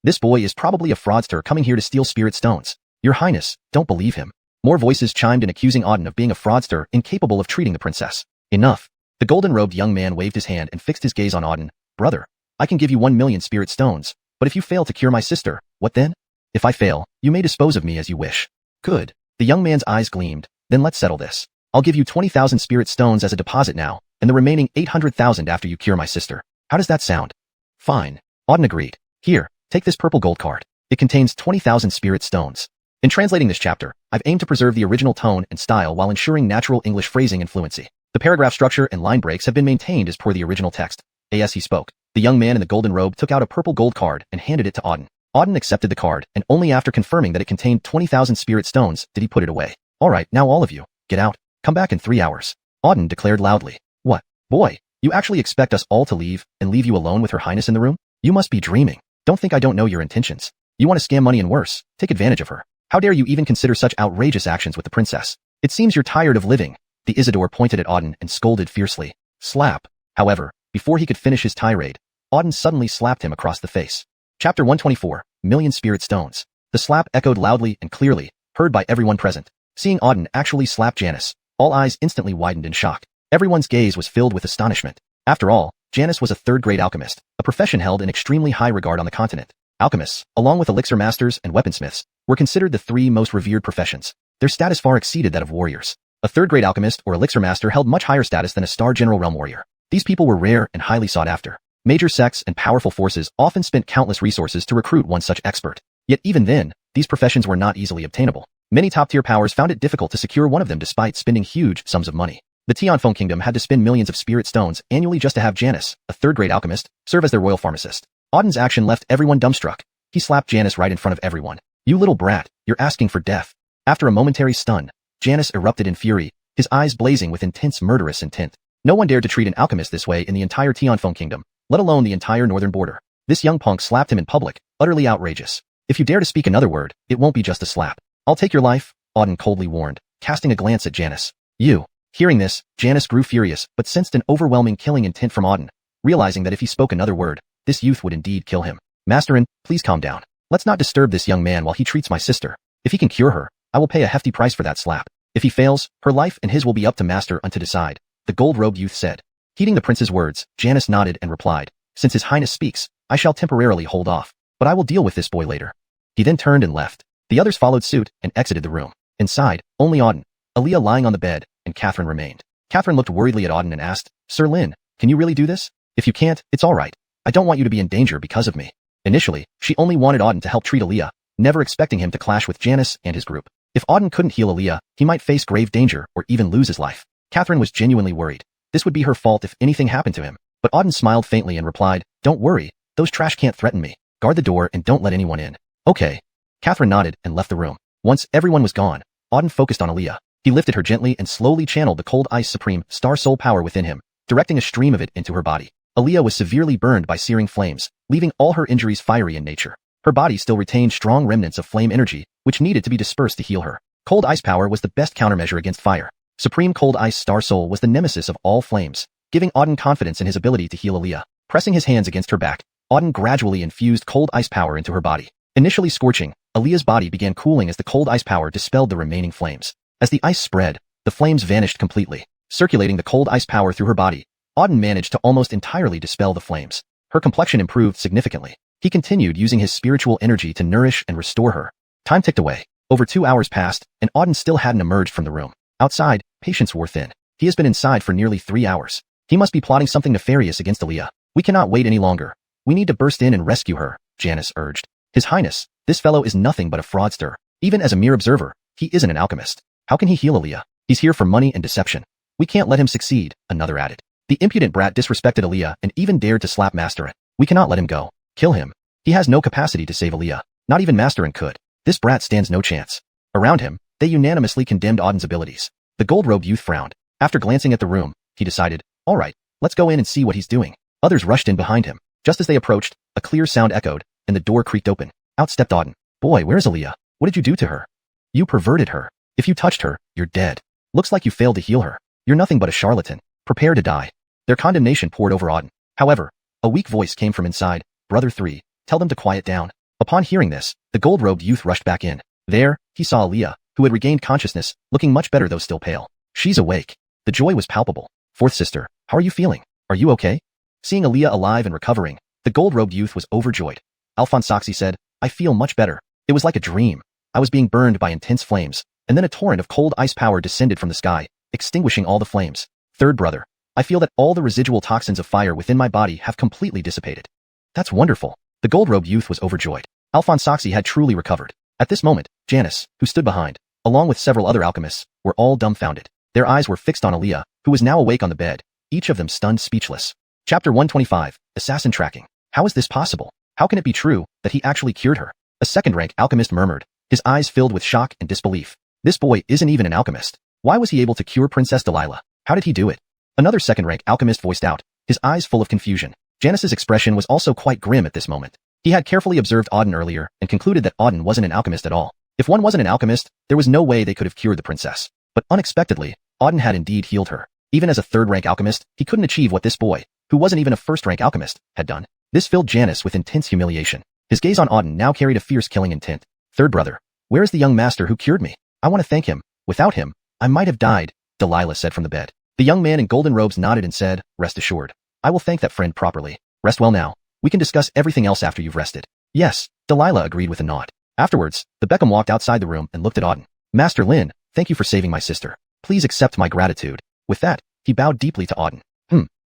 This boy is probably a fraudster coming here to steal spirit stones. Your Highness, don't believe him. More voices chimed in accusing Auden of being a fraudster incapable of treating the princess. Enough. The golden-robed young man waved his hand and fixed his gaze on Auden. Brother, I can give you 1 million spirit stones, but if you fail to cure my sister, what then? If I fail, you may dispose of me as you wish. Good. The young man's eyes gleamed. Then let's settle this. I'll give you 20,000 spirit stones as a deposit now, and the remaining 800,000 after you cure my sister. How does that sound? Fine. Auden agreed. Here, take this purple gold card. It contains 20,000 spirit stones. In translating this chapter, I've aimed to preserve the original tone and style while ensuring natural English phrasing and fluency. The paragraph structure and line breaks have been maintained as per the original text. As he spoke, the young man in the golden robe took out a purple gold card and handed it to Auden. Auden accepted the card, and only after confirming that it contained 20,000 spirit stones did he put it away. All right, now all of you, get out. Come back in 3 hours. Auden declared loudly. What? Boy, you actually expect us all to leave and leave you alone with Her Highness in the room? You must be dreaming. Don't think I don't know your intentions. You want to scam money and worse, take advantage of her. How dare you even consider such outrageous actions with the princess? It seems you're tired of living. The Isidore pointed at Auden and scolded fiercely. Slap. However, before he could finish his tirade, Auden suddenly slapped him across the face. Chapter 124, Million Spirit Stones. The slap echoed loudly and clearly, heard by everyone present. Seeing Auden actually slap Janice, all eyes instantly widened in shock. Everyone's gaze was filled with astonishment. After all, Janice was a third-grade alchemist, a profession held in extremely high regard on the continent. Alchemists, along with elixir masters and weaponsmiths, were considered the 3 most revered professions. Their status far exceeded that of warriors. A third-grade alchemist or elixir master held much higher status than a star general realm warrior. These people were rare and highly sought after. Major sects and powerful forces often spent countless resources to recruit one such expert. Yet even then, these professions were not easily obtainable. Many top-tier powers found it difficult to secure one of them despite spending huge sums of money. The Tianfeng Kingdom had to spend millions of spirit stones annually just to have Janice, a third-grade alchemist, serve as their royal pharmacist. Auden's action left everyone dumbstruck. He slapped Janice right in front of everyone. You little brat, you're asking for death. After a momentary stun, Janice erupted in fury, his eyes blazing with intense murderous intent. No one dared to treat an alchemist this way in the entire Tianfeng Kingdom, let alone the entire northern border. This young punk slapped him in public, utterly outrageous. If you dare to speak another word, it won't be just a slap. I'll take your life, Auden coldly warned, casting a glance at Janice. You. Hearing this, Janice grew furious, but sensed an overwhelming killing intent from Auden, realizing that if he spoke another word, this youth would indeed kill him. Masterin, please calm down. Let's not disturb this young man while he treats my sister. If he can cure her, I will pay a hefty price for that slap. If he fails, her life and his will be up to Master Un to decide, the gold-robed youth said. Heeding the prince's words, Janice nodded and replied, Since His Highness speaks, I shall temporarily hold off, but I will deal with this boy later. He then turned and left. The others followed suit and exited the room. Inside, only Auden, Aaliyah lying on the bed, and Catherine remained. Catherine looked worriedly at Auden and asked, Sir Lin, can you really do this? If you can't, it's all right. I don't want you to be in danger because of me. Initially, she only wanted Auden to help treat Aaliyah, never expecting him to clash with Janice and his group. If Auden couldn't heal Aaliyah, he might face grave danger or even lose his life. Catherine was genuinely worried. This would be her fault if anything happened to him. But Auden smiled faintly and replied, Don't worry, those trash can't threaten me. Guard the door and don't let anyone in. Okay. Catherine nodded and left the room. Once everyone was gone, Auden focused on Aaliyah. He lifted her gently and slowly channeled the cold ice supreme star soul power within him, directing a stream of it into her body. Aaliyah was severely burned by searing flames, leaving all her injuries fiery in nature. Her body still retained strong remnants of flame energy, which needed to be dispersed to heal her. Cold ice power was the best countermeasure against fire. Supreme cold ice star soul was the nemesis of all flames, giving Auden confidence in his ability to heal Aaliyah. Pressing his hands against her back, Auden gradually infused cold ice power into her body. Initially scorching, Aaliyah's body began cooling as the cold ice power dispelled the remaining flames. As the ice spread, the flames vanished completely. Circulating the cold ice power through her body, Auden managed to almost entirely dispel the flames. Her complexion improved significantly. He continued using his spiritual energy to nourish and restore her. Time ticked away. Over 2 hours passed, and Auden still hadn't emerged from the room. Outside, patience wore thin. He has been inside for nearly 3 hours. He must be plotting something nefarious against Aaliyah. We cannot wait any longer. We need to burst in and rescue her, Janice urged. His Highness, this fellow is nothing but a fraudster. Even as a mere observer, he isn't an alchemist. How can he heal Aaliyah? He's here for money and deception. We can't let him succeed, another added. The impudent brat disrespected Aaliyah and even dared to slap Master Un. We cannot let him go. Kill him. He has no capacity to save Aaliyah. Not even Master Un could. This brat stands no chance. Around him, they unanimously condemned Auden's abilities. The gold-robed youth frowned. After glancing at the room, he decided, all right, let's go in and see what he's doing. Others rushed in behind him. Just as they approached, a clear sound echoed, and the door creaked open. Out stepped Auden. Boy, where's Aaliyah? What did you do to her? You perverted her. If you touched her, you're dead. Looks like you failed to heal her. You're nothing but a charlatan. Prepare to die. Their condemnation poured over Auden. However, a weak voice came from inside. Brother 3, tell them to quiet down. Upon hearing this, the gold-robed youth rushed back in. There, he saw Aaliyah, who had regained consciousness, looking much better though still pale. She's awake. The joy was palpable. Fourth sister, how are you feeling? Are you okay? Seeing Aaliyah alive and recovering, the gold-robed youth was overjoyed. Alphonsoxy said, I feel much better. It was like a dream. I was being burned by intense flames, and then a torrent of cold ice power descended from the sky, extinguishing all the flames. Third brother, I feel that all the residual toxins of fire within my body have completely dissipated. That's wonderful. The gold-robed youth was overjoyed. Alphonsoxy had truly recovered. At this moment, Janice, who stood behind, along with several other alchemists, were all dumbfounded. Their eyes were fixed on Aaliyah, who was now awake on the bed, each of them stunned speechless. Chapter 125, Assassin Tracking. How is this possible? How can it be true that he actually cured her? A second-rank alchemist murmured, his eyes filled with shock and disbelief. This boy isn't even an alchemist. Why was he able to cure Princess Delilah? How did he do it? Another second-rank alchemist voiced out, his eyes full of confusion. Janice's expression was also quite grim at this moment. He had carefully observed Auden earlier and concluded that Auden wasn't an alchemist at all. If one wasn't an alchemist, there was no way they could have cured the princess. But unexpectedly, Auden had indeed healed her. Even as a third-rank alchemist, he couldn't achieve what this boy, who wasn't even a first-rank alchemist, had done. This filled Janice with intense humiliation. His gaze on Auden now carried a fierce killing intent. Third brother, where is the young master who cured me? I want to thank him. Without him, I might have died, Delilah said from the bed. The young man in golden robes nodded and said, rest assured. I will thank that friend properly. Rest well now. We can discuss everything else after you've rested. Yes, Delilah agreed with a nod. Afterwards, the Beckham walked outside the room and looked at Auden. Master Lin, thank you for saving my sister. Please accept my gratitude. With that, he bowed deeply to Auden.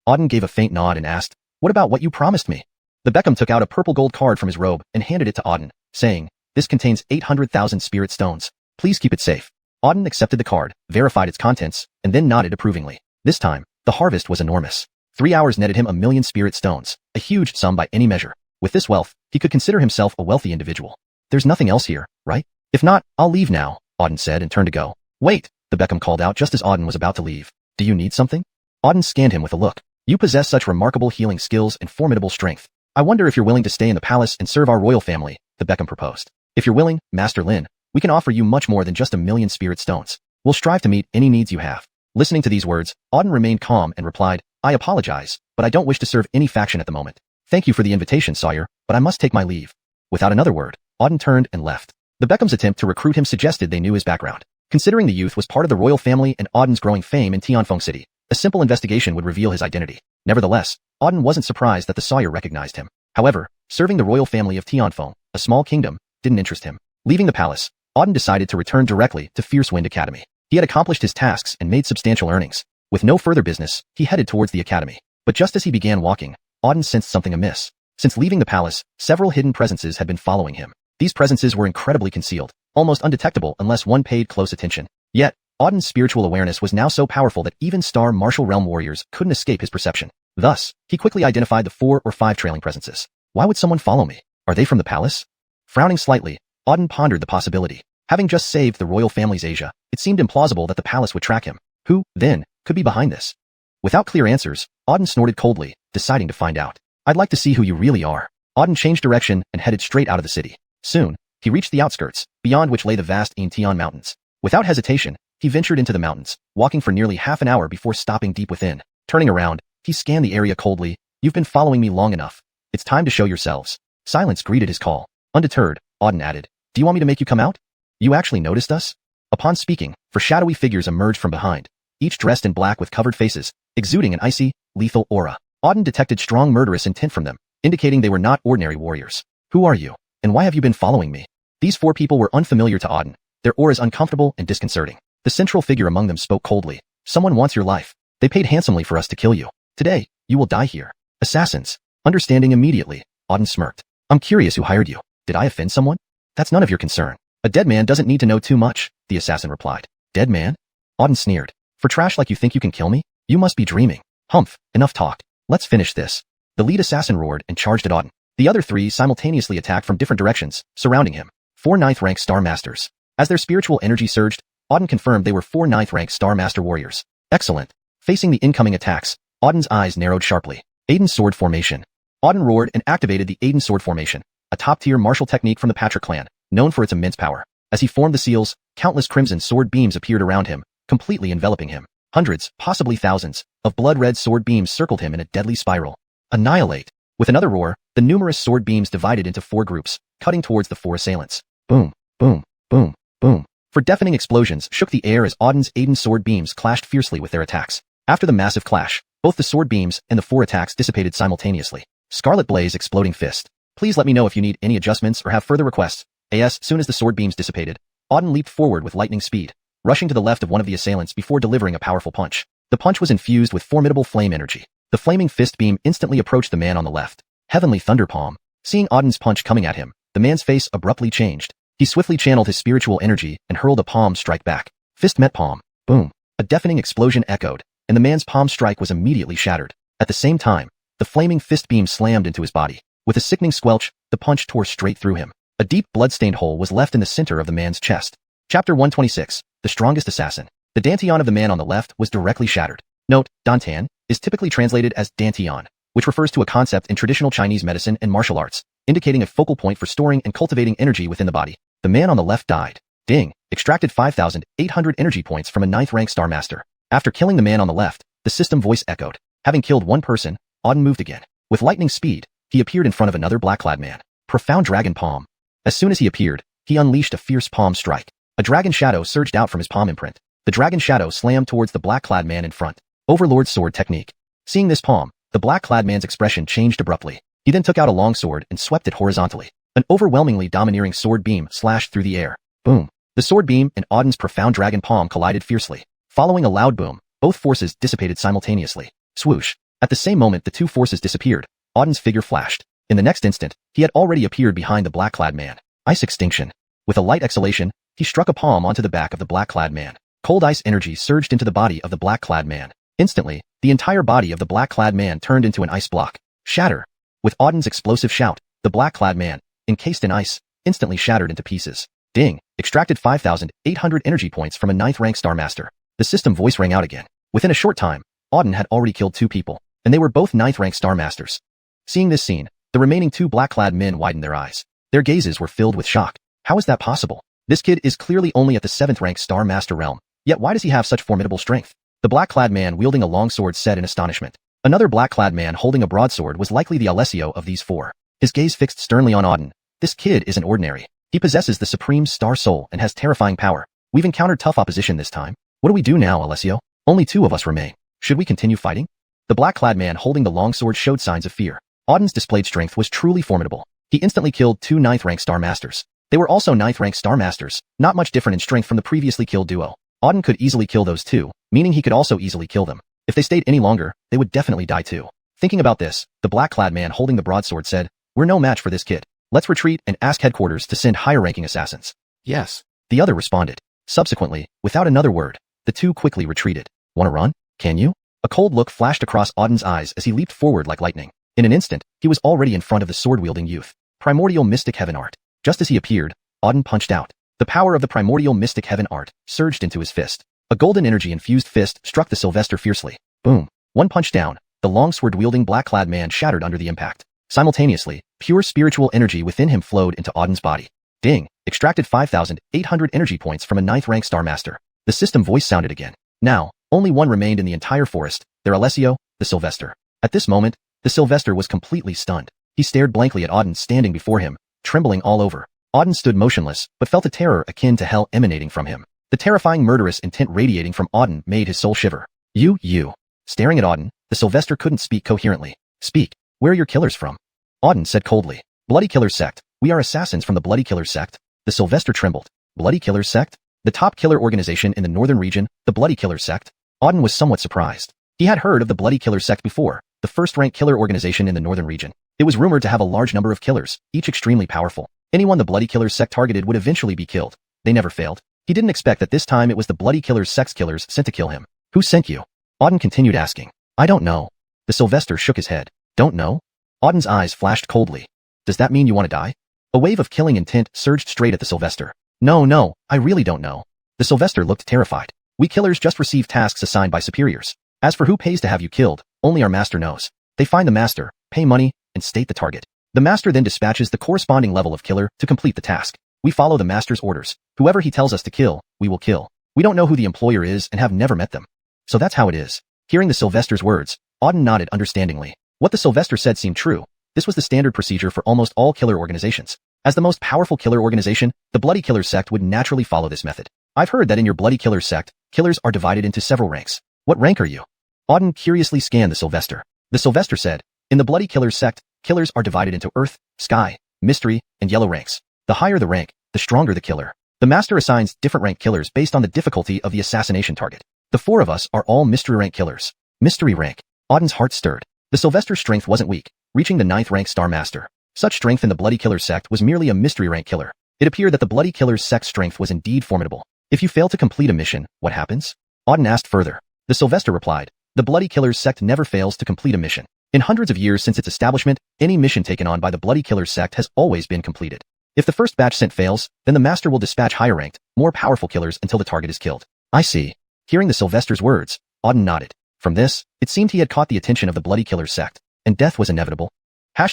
Auden gave a faint nod and asked, what about what you promised me? The Beckham took out a purple gold card from his robe and handed it to Auden, saying, this contains 800,000 spirit stones. Please keep it safe. Auden accepted the card, verified its contents, and then nodded approvingly. This time, the harvest was enormous. 3 hours netted him 1,000,000 spirit stones, a huge sum by any measure. With this wealth, he could consider himself a wealthy individual. There's nothing else here, right? If not, I'll leave now, Auden said and turned to go. Wait, the Beckham called out just as Auden was about to leave. Do you need something? Auden scanned him with a look. You possess such remarkable healing skills and formidable strength. I wonder if you're willing to stay in the palace and serve our royal family, the Beckham proposed. If you're willing, Master Lin, we can offer you much more than just 1,000,000 spirit stones. We'll strive to meet any needs you have. Listening to these words, Auden remained calm and replied, I apologize, but I don't wish to serve any faction at the moment. Thank you for the invitation, sire, but I must take my leave. Without another word, Auden turned and left. The Beckham's attempt to recruit him suggested they knew his background. Considering the youth was part of the royal family and Auden's growing fame in Tianfeng City, a simple investigation would reveal his identity. Nevertheless, Auden wasn't surprised that the sawyer recognized him. However, serving the royal family of Tianfeng, a small kingdom, didn't interest him. Leaving the palace, Auden decided to return directly to Fierce Wind Academy. He had accomplished his tasks and made substantial earnings. With no further business, he headed towards the academy. But just as he began walking, Auden sensed something amiss. Since leaving the palace, several hidden presences had been following him. These presences were incredibly concealed, almost undetectable unless one paid close attention. Yet, Auden's spiritual awareness was now so powerful that even star martial realm warriors couldn't escape his perception. Thus, he quickly identified the 4 or 5 trailing presences. Why would someone follow me? Are they from the palace? Frowning slightly, Auden pondered the possibility. Having just saved the royal family's Asia, it seemed implausible that the palace would track him. Who, then, could be behind this? Without clear answers, Auden snorted coldly, deciding to find out. I'd like to see who you really are. Auden changed direction and headed straight out of the city. Soon, he reached the outskirts, beyond which lay the vast Intian Mountains. Without hesitation, he ventured into the mountains, walking for nearly half an hour before stopping deep within. Turning around, he scanned the area coldly. You've been following me long enough. It's time to show yourselves. Silence greeted his call. Undeterred, Auden added, do you want me to make you come out? You actually noticed us? Upon speaking, 4 shadowy figures emerged from behind, each dressed in black with covered faces, exuding an icy, lethal aura. Auden detected strong murderous intent from them, indicating they were not ordinary warriors. Who are you? And why have you been following me? These 4 people were unfamiliar to Auden, their auras uncomfortable and disconcerting. The central figure among them spoke coldly. Someone wants your life. They paid handsomely for us to kill you. Today, you will die here. Assassins. Understanding immediately, Auden smirked. I'm curious who hired you. Did I offend someone? That's none of your concern. A dead man doesn't need to know too much, the assassin replied. Dead man? Auden sneered. For trash like you think you can kill me? You must be dreaming. Humph, enough talk. Let's finish this. The lead assassin roared and charged at Auden. The other 3 simultaneously attacked from different directions, surrounding him. 4 9th-rank Star Masters. As their spiritual energy surged, Auden confirmed they were 4 9th-rank Star Master warriors. Excellent. Facing the incoming attacks, Auden's eyes narrowed sharply. Aiden Sword Formation. Auden roared and activated the Aiden Sword Formation, a top-tier martial technique from the Patrick clan, known for its immense power. As he formed the seals, countless crimson sword beams appeared around him, completely enveloping him. Hundreds, possibly thousands, of blood-red sword beams circled him in a deadly spiral. Annihilate. With another roar, the numerous sword beams divided into 4 groups, cutting towards the 4 assailants. Boom, boom, boom, boom. For deafening explosions shook the air as Auden's Aiden sword beams clashed fiercely with their attacks. After the massive clash, both the sword beams and the 4 attacks dissipated simultaneously. Scarlet Blaze exploding fist. Please let me know if you need any adjustments or have further requests. As soon as the sword beams dissipated, Auden leaped forward with lightning speed, rushing to the left of one of the assailants before delivering a powerful punch. The punch was infused with formidable flame energy. The flaming fist beam instantly approached the man on the left. Heavenly Thunder Palm. Seeing Auden's punch coming at him, the man's face abruptly changed. He swiftly channeled his spiritual energy and hurled a palm strike back. Fist met palm. Boom. A deafening explosion echoed, and the man's palm strike was immediately shattered. At the same time, the flaming fist beam slammed into his body. With a sickening squelch, the punch tore straight through him. A deep, blood-stained hole was left in the center of the man's chest. Chapter 126, The Strongest Assassin. The dantian of the man on the left was directly shattered. Note, dantian is typically translated as dantian, which refers to a concept in traditional Chinese medicine and martial arts, indicating a focal point for storing and cultivating energy within the body. The man on the left died. Ding, extracted 5,800 energy points from a 9th-rank Star Master. After killing the man on the left, the system voice echoed. Having killed one person, Auden moved again. With lightning speed, he appeared in front of another black-clad man. Profound Dragon Palm. As soon as he appeared, he unleashed a fierce palm strike. A dragon shadow surged out from his palm imprint. The dragon shadow slammed towards the black-clad man in front. Overlord Sword Technique. Seeing this palm, the black-clad man's expression changed abruptly. He then took out a long sword and swept it horizontally. An overwhelmingly domineering sword beam slashed through the air. Boom. The sword beam and Auden's profound dragon palm collided fiercely. Following a loud boom, both forces dissipated simultaneously. Swoosh. At the same moment the 2 forces disappeared, Auden's figure flashed. In the next instant, he had already appeared behind the black-clad man. Ice Extinction. With a light exhalation, he struck a palm onto the back of the black-clad man. Cold ice energy surged into the body of the black-clad man. Instantly, the entire body of the black-clad man turned into an ice block. Shatter. With Auden's explosive shout, the black-clad man, encased in ice, instantly shattered into pieces. Ding. Extracted 5,800 energy points from a 9th-rank Star Master. The system voice rang out again. Within a short time, Auden had already killed 2 people, and they were both 9th-rank Star Masters. Seeing this scene, the remaining 2 black-clad men widened their eyes. Their gazes were filled with shock. How is that possible? This kid is clearly only at the 7th-rank Star Master realm, yet why does he have such formidable strength? The black-clad man wielding a long sword said in astonishment. Another black-clad man holding a broadsword was likely the Alessio of these 4. His gaze fixed sternly on Auden. This kid isn't ordinary. He possesses the Supreme Star Soul and has terrifying power. We've encountered tough opposition this time. What do we do now, Alessio? Only 2 of us remain. Should we continue fighting? The black-clad man holding the longsword showed signs of fear. Auden's displayed strength was truly formidable. He instantly killed 2 9th-rank Star Masters. They were also 9th-rank Star Masters, not much different in strength from the previously killed duo. Auden could easily kill those 2, meaning he could also easily kill them. If they stayed any longer, they would definitely die too. Thinking about this, the black-clad man holding the broadsword said, "We're no match for this kid. Let's retreat and ask headquarters to send higher-ranking assassins." Yes. The other responded. Subsequently, without another word, the 2 quickly retreated. "Wanna run? Can you?" A cold look flashed across Auden's eyes as he leaped forward like lightning. In an instant, he was already in front of the sword-wielding youth. Primordial Mystic Heaven Art. Just as he appeared, Auden punched out. The power of the Primordial Mystic Heaven Art surged into his fist. A golden energy-infused fist struck the Sylvester fiercely. Boom. One punch down, the longsword-wielding black-clad man shattered under the impact. Simultaneously, pure spiritual energy within him flowed into Auden's body. Ding! Extracted 5,800 energy points from a 9th-rank Star Master. The system voice sounded again. Now, only one remained in the entire forest, their Alessio, the Sylvester. At this moment, the Sylvester was completely stunned. He stared blankly at Auden standing before him, trembling all over. Auden stood motionless, but felt a terror akin to hell emanating from him. The terrifying murderous intent radiating from Auden made his soul shiver. You. Staring at Auden, the Sylvester couldn't speak coherently. "Speak. Where are your killers from?" Auden said coldly. "Bloody Killers Sect. We are assassins from the Bloody Killers Sect." The Sylvester trembled. Bloody Killers Sect? The top killer organization in the northern region, the Bloody Killers Sect? Auden was somewhat surprised. He had heard of the Bloody Killers Sect before, the first-rank killer organization in the northern region. It was rumored to have a large number of killers, each extremely powerful. Anyone the Bloody Killers Sect targeted would eventually be killed. They never failed. He didn't expect that this time it was the Bloody Killers Sect's killers sent to kill him. "Who sent you?" Auden continued asking. "I don't know." The Sylvester shook his head. "Don't know?" Auden's eyes flashed coldly. "Does that mean you want to die?" A wave of killing intent surged straight at the Sylvester. No, I really don't know." The Sylvester looked terrified. "We killers just receive tasks assigned by superiors. As for who pays to have you killed, only our master knows. They find the master, pay money, and state the target. The master then dispatches the corresponding level of killer to complete the task. We follow the master's orders. Whoever he tells us to kill, we will kill. We don't know who the employer is and have never met them. So that's how it is." Hearing the Sylvester's words, Auden nodded understandingly. What the Sylvester said seemed true. This was the standard procedure for almost all killer organizations. As the most powerful killer organization, the Bloody Killers Sect would naturally follow this method. "I've heard that in your Bloody Killers Sect, killers are divided into several ranks. What rank are you?" Auden curiously scanned the Sylvester. The Sylvester said, "In the Bloody Killers Sect, killers are divided into Earth, Sky, Mystery, and Yellow ranks. The higher the rank, the stronger the killer. The master assigns different rank killers based on the difficulty of the assassination target. The 4 of us are all Mystery rank killers." Mystery rank. Auden's heart stirred. The Sylvester's strength wasn't weak, reaching the 9th rank Star Master. Such strength in the Bloody Killers Sect was merely a mystery rank killer. It appeared that the Bloody Killers Sect's strength was indeed formidable. "If you fail to complete a mission, what happens?" Auden asked further. The Sylvester replied, "The Bloody Killers Sect never fails to complete a mission. In hundreds of years since its establishment, any mission taken on by the Bloody Killers Sect has always been completed. If the first batch sent fails, then the master will dispatch higher-ranked, more powerful killers until the target is killed." "I see." Hearing the Sylvester's words, Auden nodded. From this, it seemed he had caught the attention of the Bloody Killers Sect, and death was inevitable. #####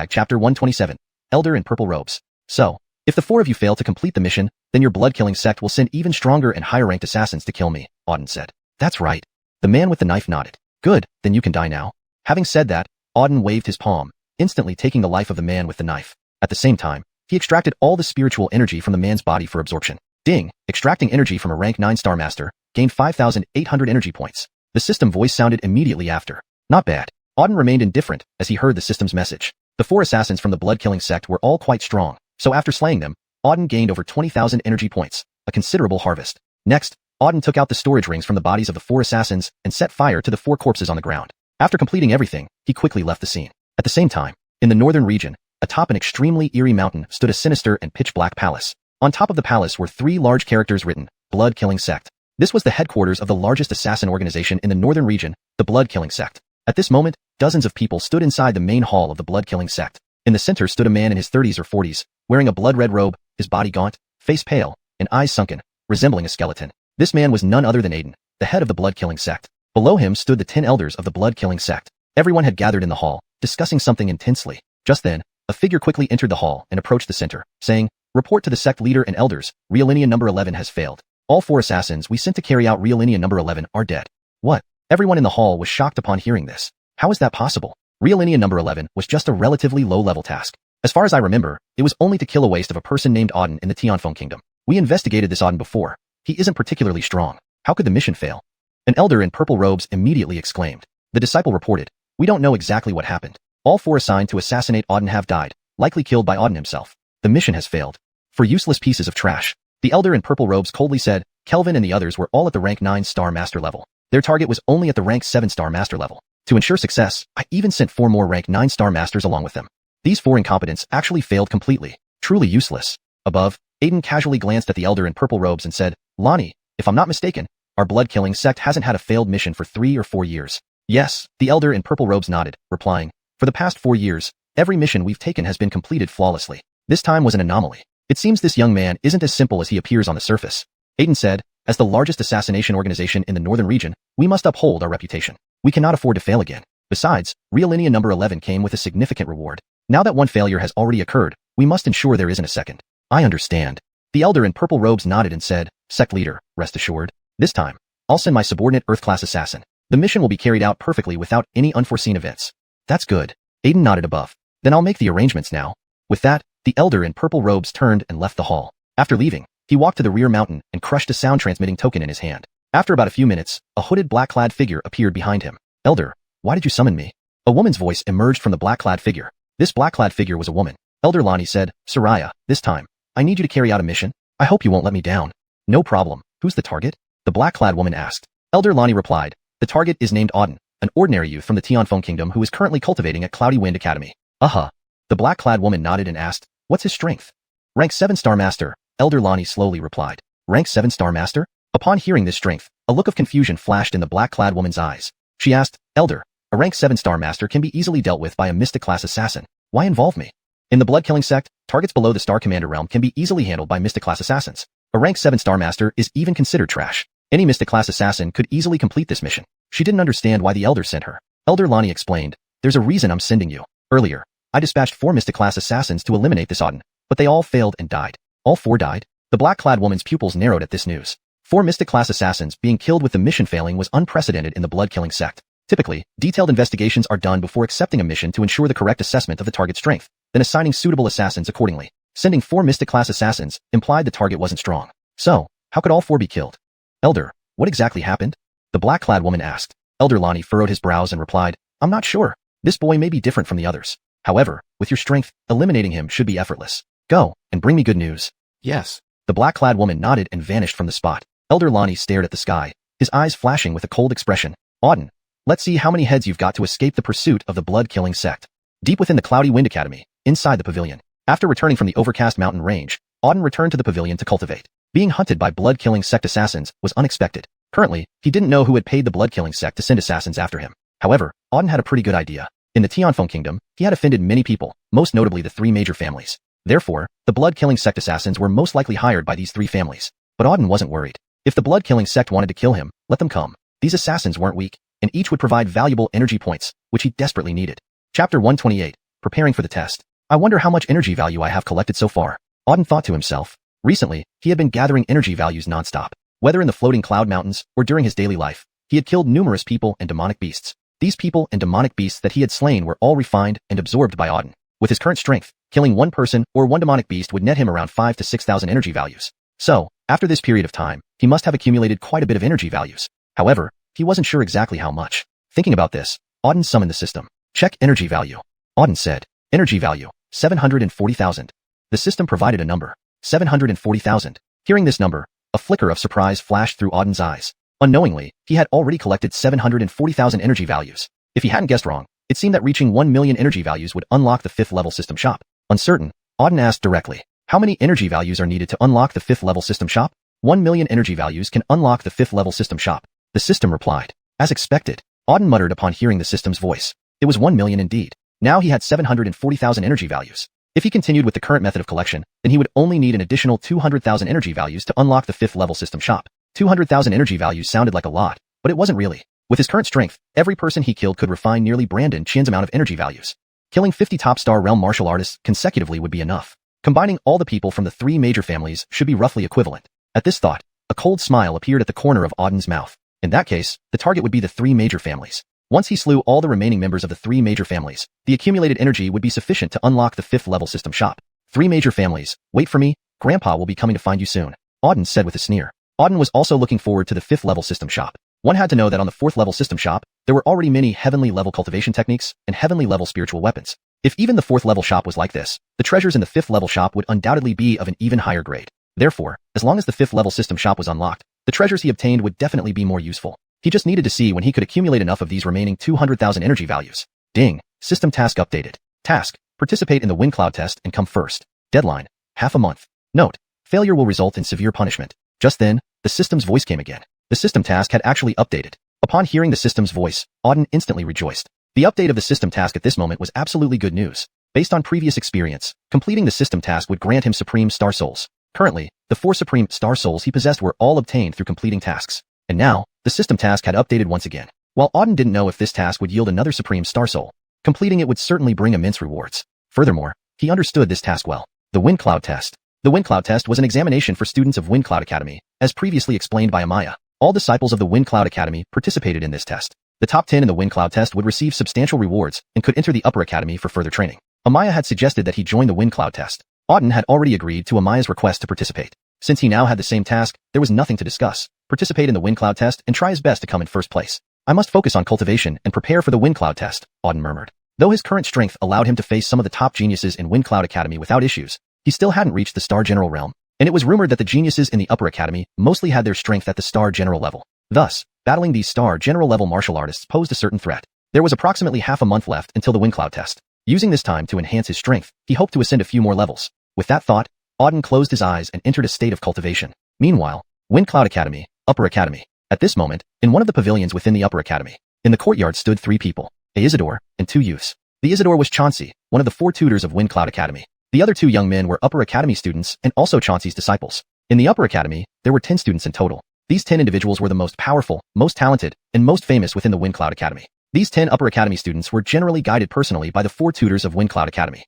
Chapter 127. Elder in Purple Robes. "So, if the 4 of you fail to complete the mission, then your blood-killing sect will send even stronger and higher-ranked assassins to kill me," Auden said. "That's right." The man with the knife nodded. "Good, then you can die now." Having said that, Auden waved his palm, instantly taking the life of the man with the knife. At the same time, he extracted all the spiritual energy from the man's body for absorption. Ding! Extracting energy from a rank 9 Star Master, gained 5,800 energy points. The system voice sounded immediately after. Not bad. Auden remained indifferent as he heard the system's message. The 4 assassins from the blood-killing sect were all quite strong, so after slaying them, Auden gained over 20,000 energy points, a considerable harvest. Next, Auden took out the storage rings from the bodies of the 4 assassins and set fire to the 4 corpses on the ground. After completing everything, he quickly left the scene. At the same time, in the northern region, atop an extremely eerie mountain stood a sinister and pitch-black palace. On top of the palace were 3 large characters written, Blood-Killing Sect. This was the headquarters of the largest assassin organization in the northern region, the Blood-Killing Sect. At this moment, dozens of people stood inside the main hall of the Blood-Killing Sect. In the center stood a man in his 30s or 40s, wearing a blood-red robe, his body gaunt, face pale, and eyes sunken, resembling a skeleton. This man was none other than Aiden, the head of the Blood-Killing Sect. Below him stood the 10 elders of the Blood-Killing Sect. Everyone had gathered in the hall, discussing something intensely. Just then, a figure quickly entered the hall and approached the center, saying, "Report to the sect leader and elders, Realinea number 11 has failed. All 4 assassins we sent to carry out Realinea number 11 are dead." What? Everyone in the hall was shocked upon hearing this. How is that possible? Realinea number 11 was just a relatively low-level task. As far as I remember, it was only to kill a waste of a person named Auden in the Tianfeng Kingdom. We investigated this Auden before. He isn't particularly strong. How could the mission fail? An elder in purple robes immediately exclaimed. The disciple reported, we don't know exactly what happened. All 4 assigned to assassinate Auden have died, likely killed by Auden himself. The mission has failed. For useless pieces of trash. The elder in purple robes coldly said, Kelvin and the others were all at the rank 9-star master level. Their target was only at the rank 7-star master level. To ensure success, I even sent 4 more rank 9-star masters along with them. These 4 incompetents actually failed completely. Truly useless. Above, Aiden casually glanced at the elder in purple robes and said, Lonnie, if I'm not mistaken, our blood-killing sect hasn't had a failed mission for 3 or 4 years. Yes, the elder in purple robes nodded, replying, for the past 4 years, every mission we've taken has been completed flawlessly. This time was an anomaly. It seems this young man isn't as simple as he appears on the surface. Aiden said, as the largest assassination organization in the northern region, we must uphold our reputation. We cannot afford to fail again. Besides, Realinea number 11 came with a significant reward. Now that one failure has already occurred, we must ensure there isn't a second. I understand. The elder in purple robes nodded and said, Sect leader, rest assured. This time, I'll send my subordinate Earth-class assassin. The mission will be carried out perfectly without any unforeseen events. That's good. Aiden nodded above. Then I'll make the arrangements now. With that, the elder in purple robes turned and left the hall. After leaving, he walked to the rear mountain and crushed a sound-transmitting token in his hand. After about a few minutes, a hooded black-clad figure appeared behind him. Elder, why did you summon me? A woman's voice emerged from the black-clad figure. This black-clad figure was a woman. Elder Lonnie said, Soraya, this time, I need you to carry out a mission. I hope you won't let me down. No problem. Who's the target? The black-clad woman asked. Elder Lonnie replied, the target is named Auden, an ordinary youth from the Tianfeng Kingdom who is currently cultivating at Cloudy Wind Academy. The black-clad woman nodded and asked, what's his strength? Rank 7-star master, Elder Lonnie slowly replied. Rank 7-star master? Upon hearing this strength, a look of confusion flashed in the black-clad woman's eyes. She asked, Elder, a rank 7-star master can be easily dealt with by a mystic-class assassin. Why involve me? In the blood-killing sect, targets below the Star Commander realm can be easily handled by mystic-class assassins. A rank 7-star master is even considered trash. Any mystic-class assassin could easily complete this mission. She didn't understand why the elder sent her. Elder Lonnie explained, there's a reason I'm sending you. Earlier, I dispatched 4 mystic-class assassins to eliminate this Auden, but they all failed and died. All 4 died? The black-clad woman's pupils narrowed at this news. 4 mystic-class assassins being killed with the mission failing was unprecedented in the blood-killing sect. Typically, detailed investigations are done before accepting a mission to ensure the correct assessment of the target's strength, then assigning suitable assassins accordingly. Sending 4 mystic-class assassins implied the target wasn't strong. So, how could all 4 be killed? Elder, what exactly happened? The black-clad woman asked. Elder Lonnie furrowed his brows and replied, I'm not sure. This boy may be different from the others. However, with your strength, eliminating him should be effortless. Go, and bring me good news. Yes. The black-clad woman nodded and vanished from the spot. Elder Lonnie stared at the sky, his eyes flashing with a cold expression. Auden, let's see how many heads you've got to escape the pursuit of the blood-killing sect. Deep within the Cloudy Wind Academy, inside the pavilion. After returning from the overcast mountain range, Auden returned to the pavilion to cultivate. Being hunted by blood-killing sect assassins was unexpected. Currently, he didn't know who had paid the blood-killing sect to send assassins after him. However, Auden had a pretty good idea. In the Tianfeng Kingdom, he had offended many people, most notably the 3 major families. Therefore, the blood-killing sect assassins were most likely hired by these 3 families. But Auden wasn't worried. If the blood-killing sect wanted to kill him, let them come. These assassins weren't weak, and each would provide valuable energy points, which he desperately needed. Chapter 128, Preparing for the Test. I wonder how much energy value I have collected so far. Auden thought to himself. Recently, he had been gathering energy values non-stop. Whether in the floating cloud mountains or during his daily life, he had killed numerous people and demonic beasts. These people and demonic beasts that he had slain were all refined and absorbed by Auden. With his current strength, killing 1 person or 1 demonic beast would net him around 5,000 to 6,000 energy values. So, after this period of time, he must have accumulated quite a bit of energy values. However, he wasn't sure exactly how much. Thinking about this, Auden summoned the system. Check energy value. Auden said, energy value, 740,000. The system provided a number, 740,000. Hearing this number, a flicker of surprise flashed through Auden's eyes. Unknowingly, he had already collected 740,000 energy values. If he hadn't guessed wrong, it seemed that reaching 1 million energy values would unlock the 5th level system shop. Uncertain, Auden asked directly, how many energy values are needed to unlock the 5th level system shop? 1 million energy values can unlock the 5th level system shop. The system replied. As expected, Auden muttered upon hearing the system's voice. It was 1 million indeed. Now he had 740,000 energy values. If he continued with the current method of collection, then he would only need an additional 200,000 energy values to unlock the 5th level system shop. 200,000 energy values sounded like a lot, but it wasn't really. With his current strength, every person he killed could refine nearly Brandon Chin's amount of energy values. Killing 50 top-star realm martial artists consecutively would be enough. Combining all the people from the 3 major families should be roughly equivalent. At this thought, a cold smile appeared at the corner of Auden's mouth. In that case, the target would be the 3 major families. Once he slew all the remaining members of the 3 major families, the accumulated energy would be sufficient to unlock the 5th level system shop. 3 major families, wait for me, Grandpa will be coming to find you soon, Auden said with a sneer. Auden was also looking forward to the 5th level system shop. One had to know that on the 4th level system shop, there were already many heavenly level cultivation techniques and heavenly level spiritual weapons. If even the 4th level shop was like this, the treasures in the 5th level shop would undoubtedly be of an even higher grade. Therefore, as long as the 5th level system shop was unlocked, the treasures he obtained would definitely be more useful. He just needed to see when he could accumulate enough of these remaining 200,000 energy values. Ding. System task updated. Task. Participate in the wind cloud test and come first. Deadline. Half a month. Note. Failure will result in severe punishment. Just then, the system's voice came again. The system task had actually updated. Upon hearing the system's voice, Auden instantly rejoiced. The update of the system task at this moment was absolutely good news. Based on previous experience, completing the system task would grant him Supreme Star Souls. Currently, the 4 Supreme Star Souls he possessed were all obtained through completing tasks. And now, the system task had updated once again. While Auden didn't know if this task would yield another Supreme Star Soul, completing it would certainly bring immense rewards. Furthermore, he understood this task well. The Wind Cloud Test. The Wind Cloud Test was an examination for students of Wind Cloud Academy, as previously explained by Amaya. All disciples of the Wind Cloud Academy participated in this test. The top 10 in the Wind Cloud Test would receive substantial rewards and could enter the Upper Academy for further training. Amaya had suggested that he join the Wind Cloud Test. Auden had already agreed to Amaya's request to participate. Since he now had the same task, there was nothing to discuss. Participate in the Wind Cloud Test and try his best to come in first place. I must focus on cultivation and prepare for the Wind Cloud Test, Auden murmured. Though his current strength allowed him to face some of the top geniuses in Wind Cloud Academy without issues, he still hadn't reached the Star General realm, and it was rumored that the geniuses in the Upper Academy mostly had their strength at the Star General level. Thus, battling these Star General level martial artists posed a certain threat. There was approximately half a month left until the Wind Cloud Test. Using this time to enhance his strength, he hoped to ascend a few more levels. With that thought, Auden closed his eyes and entered a state of cultivation. Meanwhile, Wind Cloud Academy, Upper Academy. At this moment, in one of the pavilions within the Upper Academy, in the courtyard stood 3 people, a Isidore and 2 youths. The Isidore was Chauncey, one of the 4 tutors of Wind Cloud Academy. The other 2 young men were Upper Academy students and also Chauncey's disciples. In the Upper Academy, there were 10 students in total. These 10 individuals were the most powerful, most talented, and most famous within the Wind Cloud Academy. These 10 Upper Academy students were generally guided personally by the 4 tutors of Wind Cloud Academy.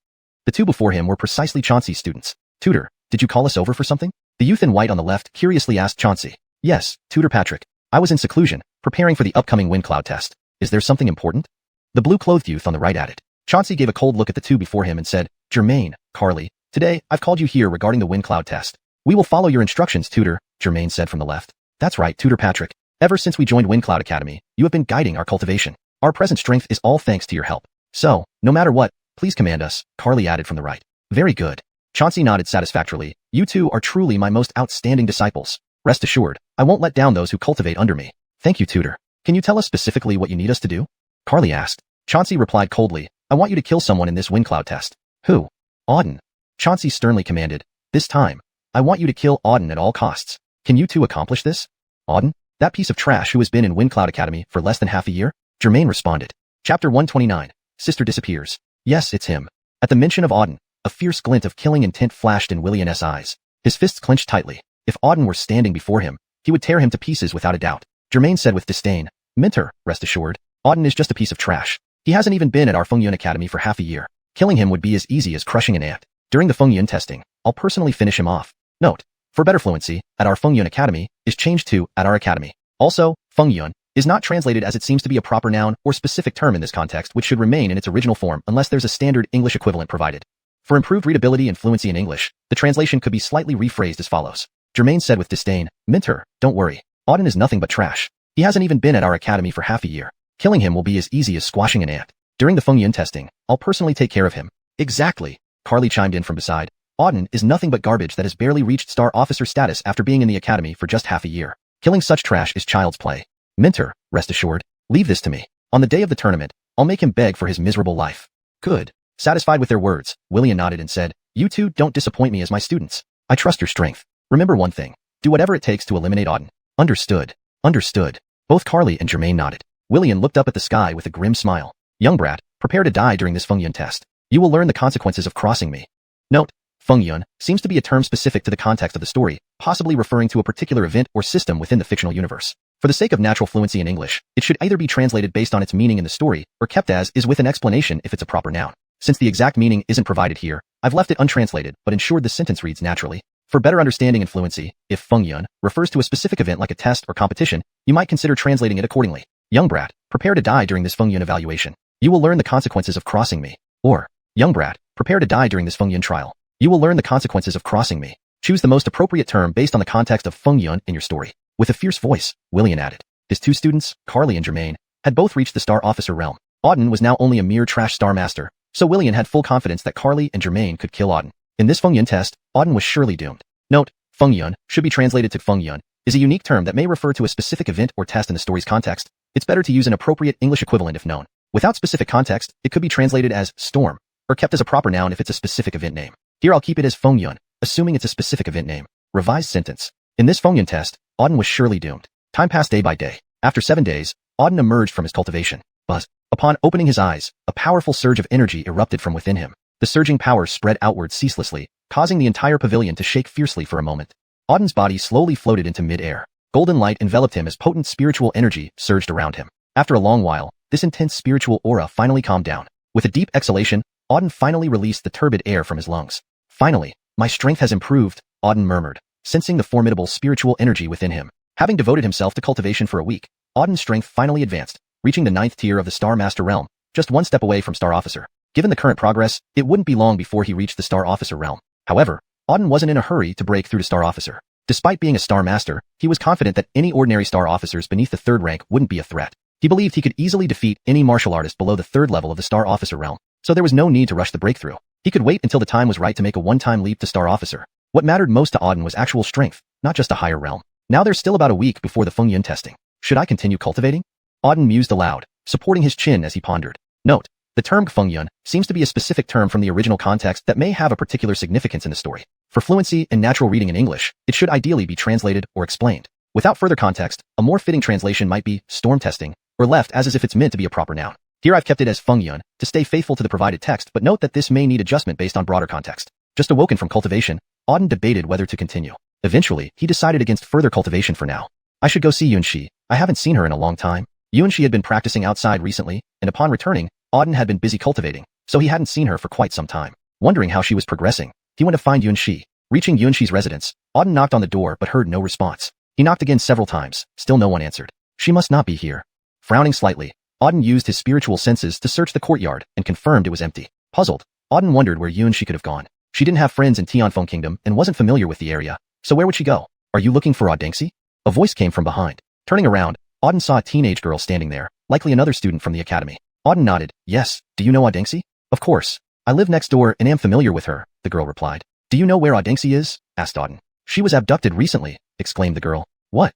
The 2 before him were precisely Chauncey's students. Tutor, did you call us over for something? The youth in white on the left curiously asked Chauncey. Yes, Tutor Patrick. I was in seclusion, preparing for the upcoming Wind Cloud Test. Is there something important? The blue-clothed youth on the right added. Chauncey gave a cold look at the 2 before him and said, Jermaine, Carly, today, I've called you here regarding the Wind Cloud Test. We will follow your instructions, Tutor, Jermaine said from the left. That's right, Tutor Patrick. Ever since we joined Wind Cloud Academy, you have been guiding our cultivation. Our present strength is all thanks to your help. So, no matter what, please command us, Carly added from the right. Very good. Chauncey nodded satisfactorily. You 2 are truly my most outstanding disciples. Rest assured, I won't let down those who cultivate under me. Thank you, Tutor. Can you tell us specifically what you need us to do? Carly asked. Chauncey replied coldly, I want you to kill someone in this Wind Cloud Test. Who? Auden. Chauncey sternly commanded. This time, I want you to kill Auden at all costs. Can you 2 accomplish this? Auden? That piece of trash who has been in Wind Cloud Academy for less than half a year? Jermaine responded. Chapter 129. Sister disappears. Yes, it's him. At the mention of Auden, a fierce glint of killing intent flashed in William's eyes. His fists clenched tightly. If Auden were standing before him, he would tear him to pieces without a doubt. Jermaine said with disdain. Mentor, rest assured, Auden is just a piece of trash. He hasn't even been at our Fengyun Academy for half a year. Killing him would be as easy as crushing an ant. During the Fengyun testing, I'll personally finish him off. Note, for better fluency, at our Fengyun Academy is changed to at our academy. Also, Fengyun is not translated as it seems to be a proper noun or specific term in this context, which should remain in its original form unless there's a standard English equivalent provided. For improved readability and fluency in English, the translation could be slightly rephrased as follows. Jermaine said with disdain, Mentor, don't worry. Auden is nothing but trash. He hasn't even been at our academy for half a year. Killing him will be as easy as squashing an ant. During the Fengyun testing, I'll personally take care of him. Exactly. Carly chimed in from beside. Auden is nothing but garbage that has barely reached star officer status after being in the academy for just half a year. Killing such trash is child's play. Mentor, rest assured, leave this to me. On the day of the tournament, I'll make him beg for his miserable life. Good. Satisfied with their words, William nodded and said, You 2 don't disappoint me as my students. I trust your strength. Remember one thing. Do whatever it takes to eliminate Auden. Understood. Understood. Both Carly and Jermaine nodded. William looked up at the sky with a grim smile. Young brat, prepare to die during this Fengyun test. You will learn the consequences of crossing me. Note, Fengyun seems to be a term specific to the context of the story, possibly referring to a particular event or system within the fictional universe. For the sake of natural fluency in English, it should either be translated based on its meaning in the story, or kept as is with an explanation if it's a proper noun. Since the exact meaning isn't provided here, I've left it untranslated but ensured the sentence reads naturally. For better understanding and fluency, if Fengyun refers to a specific event like a test or competition, you might consider translating it accordingly. Young brat, prepare to die during this Fengyun evaluation. You will learn the consequences of crossing me. Or, young brat, prepare to die during this Fengyun trial. You will learn the consequences of crossing me. Choose the most appropriate term based on the context of Fengyun in your story. With a fierce voice, Willian added. His two students, Carly and Germain, had both reached the Star Officer realm. Auden was now only a mere trash Star Master, so Willian had full confidence that Carly and Germain could kill Auden. In this Fengyun test, Auden was surely doomed. Note, Fengyun should be translated to Fengyun, is a unique term that may refer to a specific event or test in the story's context. It's better to use an appropriate English equivalent if known. Without specific context, it could be translated as storm, or kept as a proper noun if it's a specific event name. Here I'll keep it as Fengyun, assuming it's a specific event name. Revised sentence. In this Fengyun test, Auden was surely doomed. Time passed day by day. After 7 days, Auden emerged from his cultivation. Buzz. Upon opening his eyes, a powerful surge of energy erupted from within him. The surging power spread outward ceaselessly, causing the entire pavilion to shake fiercely for a moment. Auden's body slowly floated into mid-air. Golden light enveloped him as potent spiritual energy surged around him. After a long while, this intense spiritual aura finally calmed down. With a deep exhalation, Auden finally released the turbid air from his lungs. Finally, my strength has improved, Auden murmured, sensing the formidable spiritual energy within him. Having devoted himself to cultivation for a week, Auden's strength finally advanced, reaching the 9th tier of the Star Master realm, just one step away from Star Officer. Given the current progress, it wouldn't be long before he reached the Star Officer realm. However, Auden wasn't in a hurry to break through to Star Officer. Despite being a Star Master, he was confident that any ordinary Star Officers beneath the 3rd rank wouldn't be a threat. He believed he could easily defeat any martial artist below the 3rd level of the Star Officer realm, so there was no need to rush the breakthrough. He could wait until the time was right to make a one-time leap to Star Officer. What mattered most to Auden was actual strength, not just a higher realm. Now there's still about a week before the Fengyun testing. Should I continue cultivating? Auden mused aloud, supporting his chin as he pondered. Note, the term Fengyun seems to be a specific term from the original context that may have a particular significance in the story. For fluency and natural reading in English, it should ideally be translated or explained. Without further context, a more fitting translation might be storm testing, or left as if it's meant to be a proper noun. Here I've kept it as Fengyun to stay faithful to the provided text, but note that this may need adjustment based on broader context. Just awoken from cultivation, Auden debated whether to continue. Eventually, he decided against further cultivation for now. I should go see Yuanxi. I haven't seen her in a long time. Yuanxi had been practicing outside recently, and upon returning, Auden had been busy cultivating, so he hadn't seen her for quite some time. Wondering how she was progressing, he went to find Yuanxi. Reaching Yuanxi's residence, Auden knocked on the door but heard no response. He knocked again several times, still no one answered. She must not be here. Frowning slightly, Auden used his spiritual senses to search the courtyard and confirmed it was empty. Puzzled, Auden wondered where Yuanxi could have gone. She didn't have friends in Tianfeng Kingdom and wasn't familiar with the area, so where would she go? Are you looking for Audengxi? A voice came from behind. Turning around, Auden saw a teenage girl standing there, likely another student from the academy. Auden nodded. Yes, do you know Audengxi? Of course. I live next door and am familiar with her, the girl replied. Do you know where Audengxi is? Asked Auden. She was abducted recently, exclaimed the girl. What?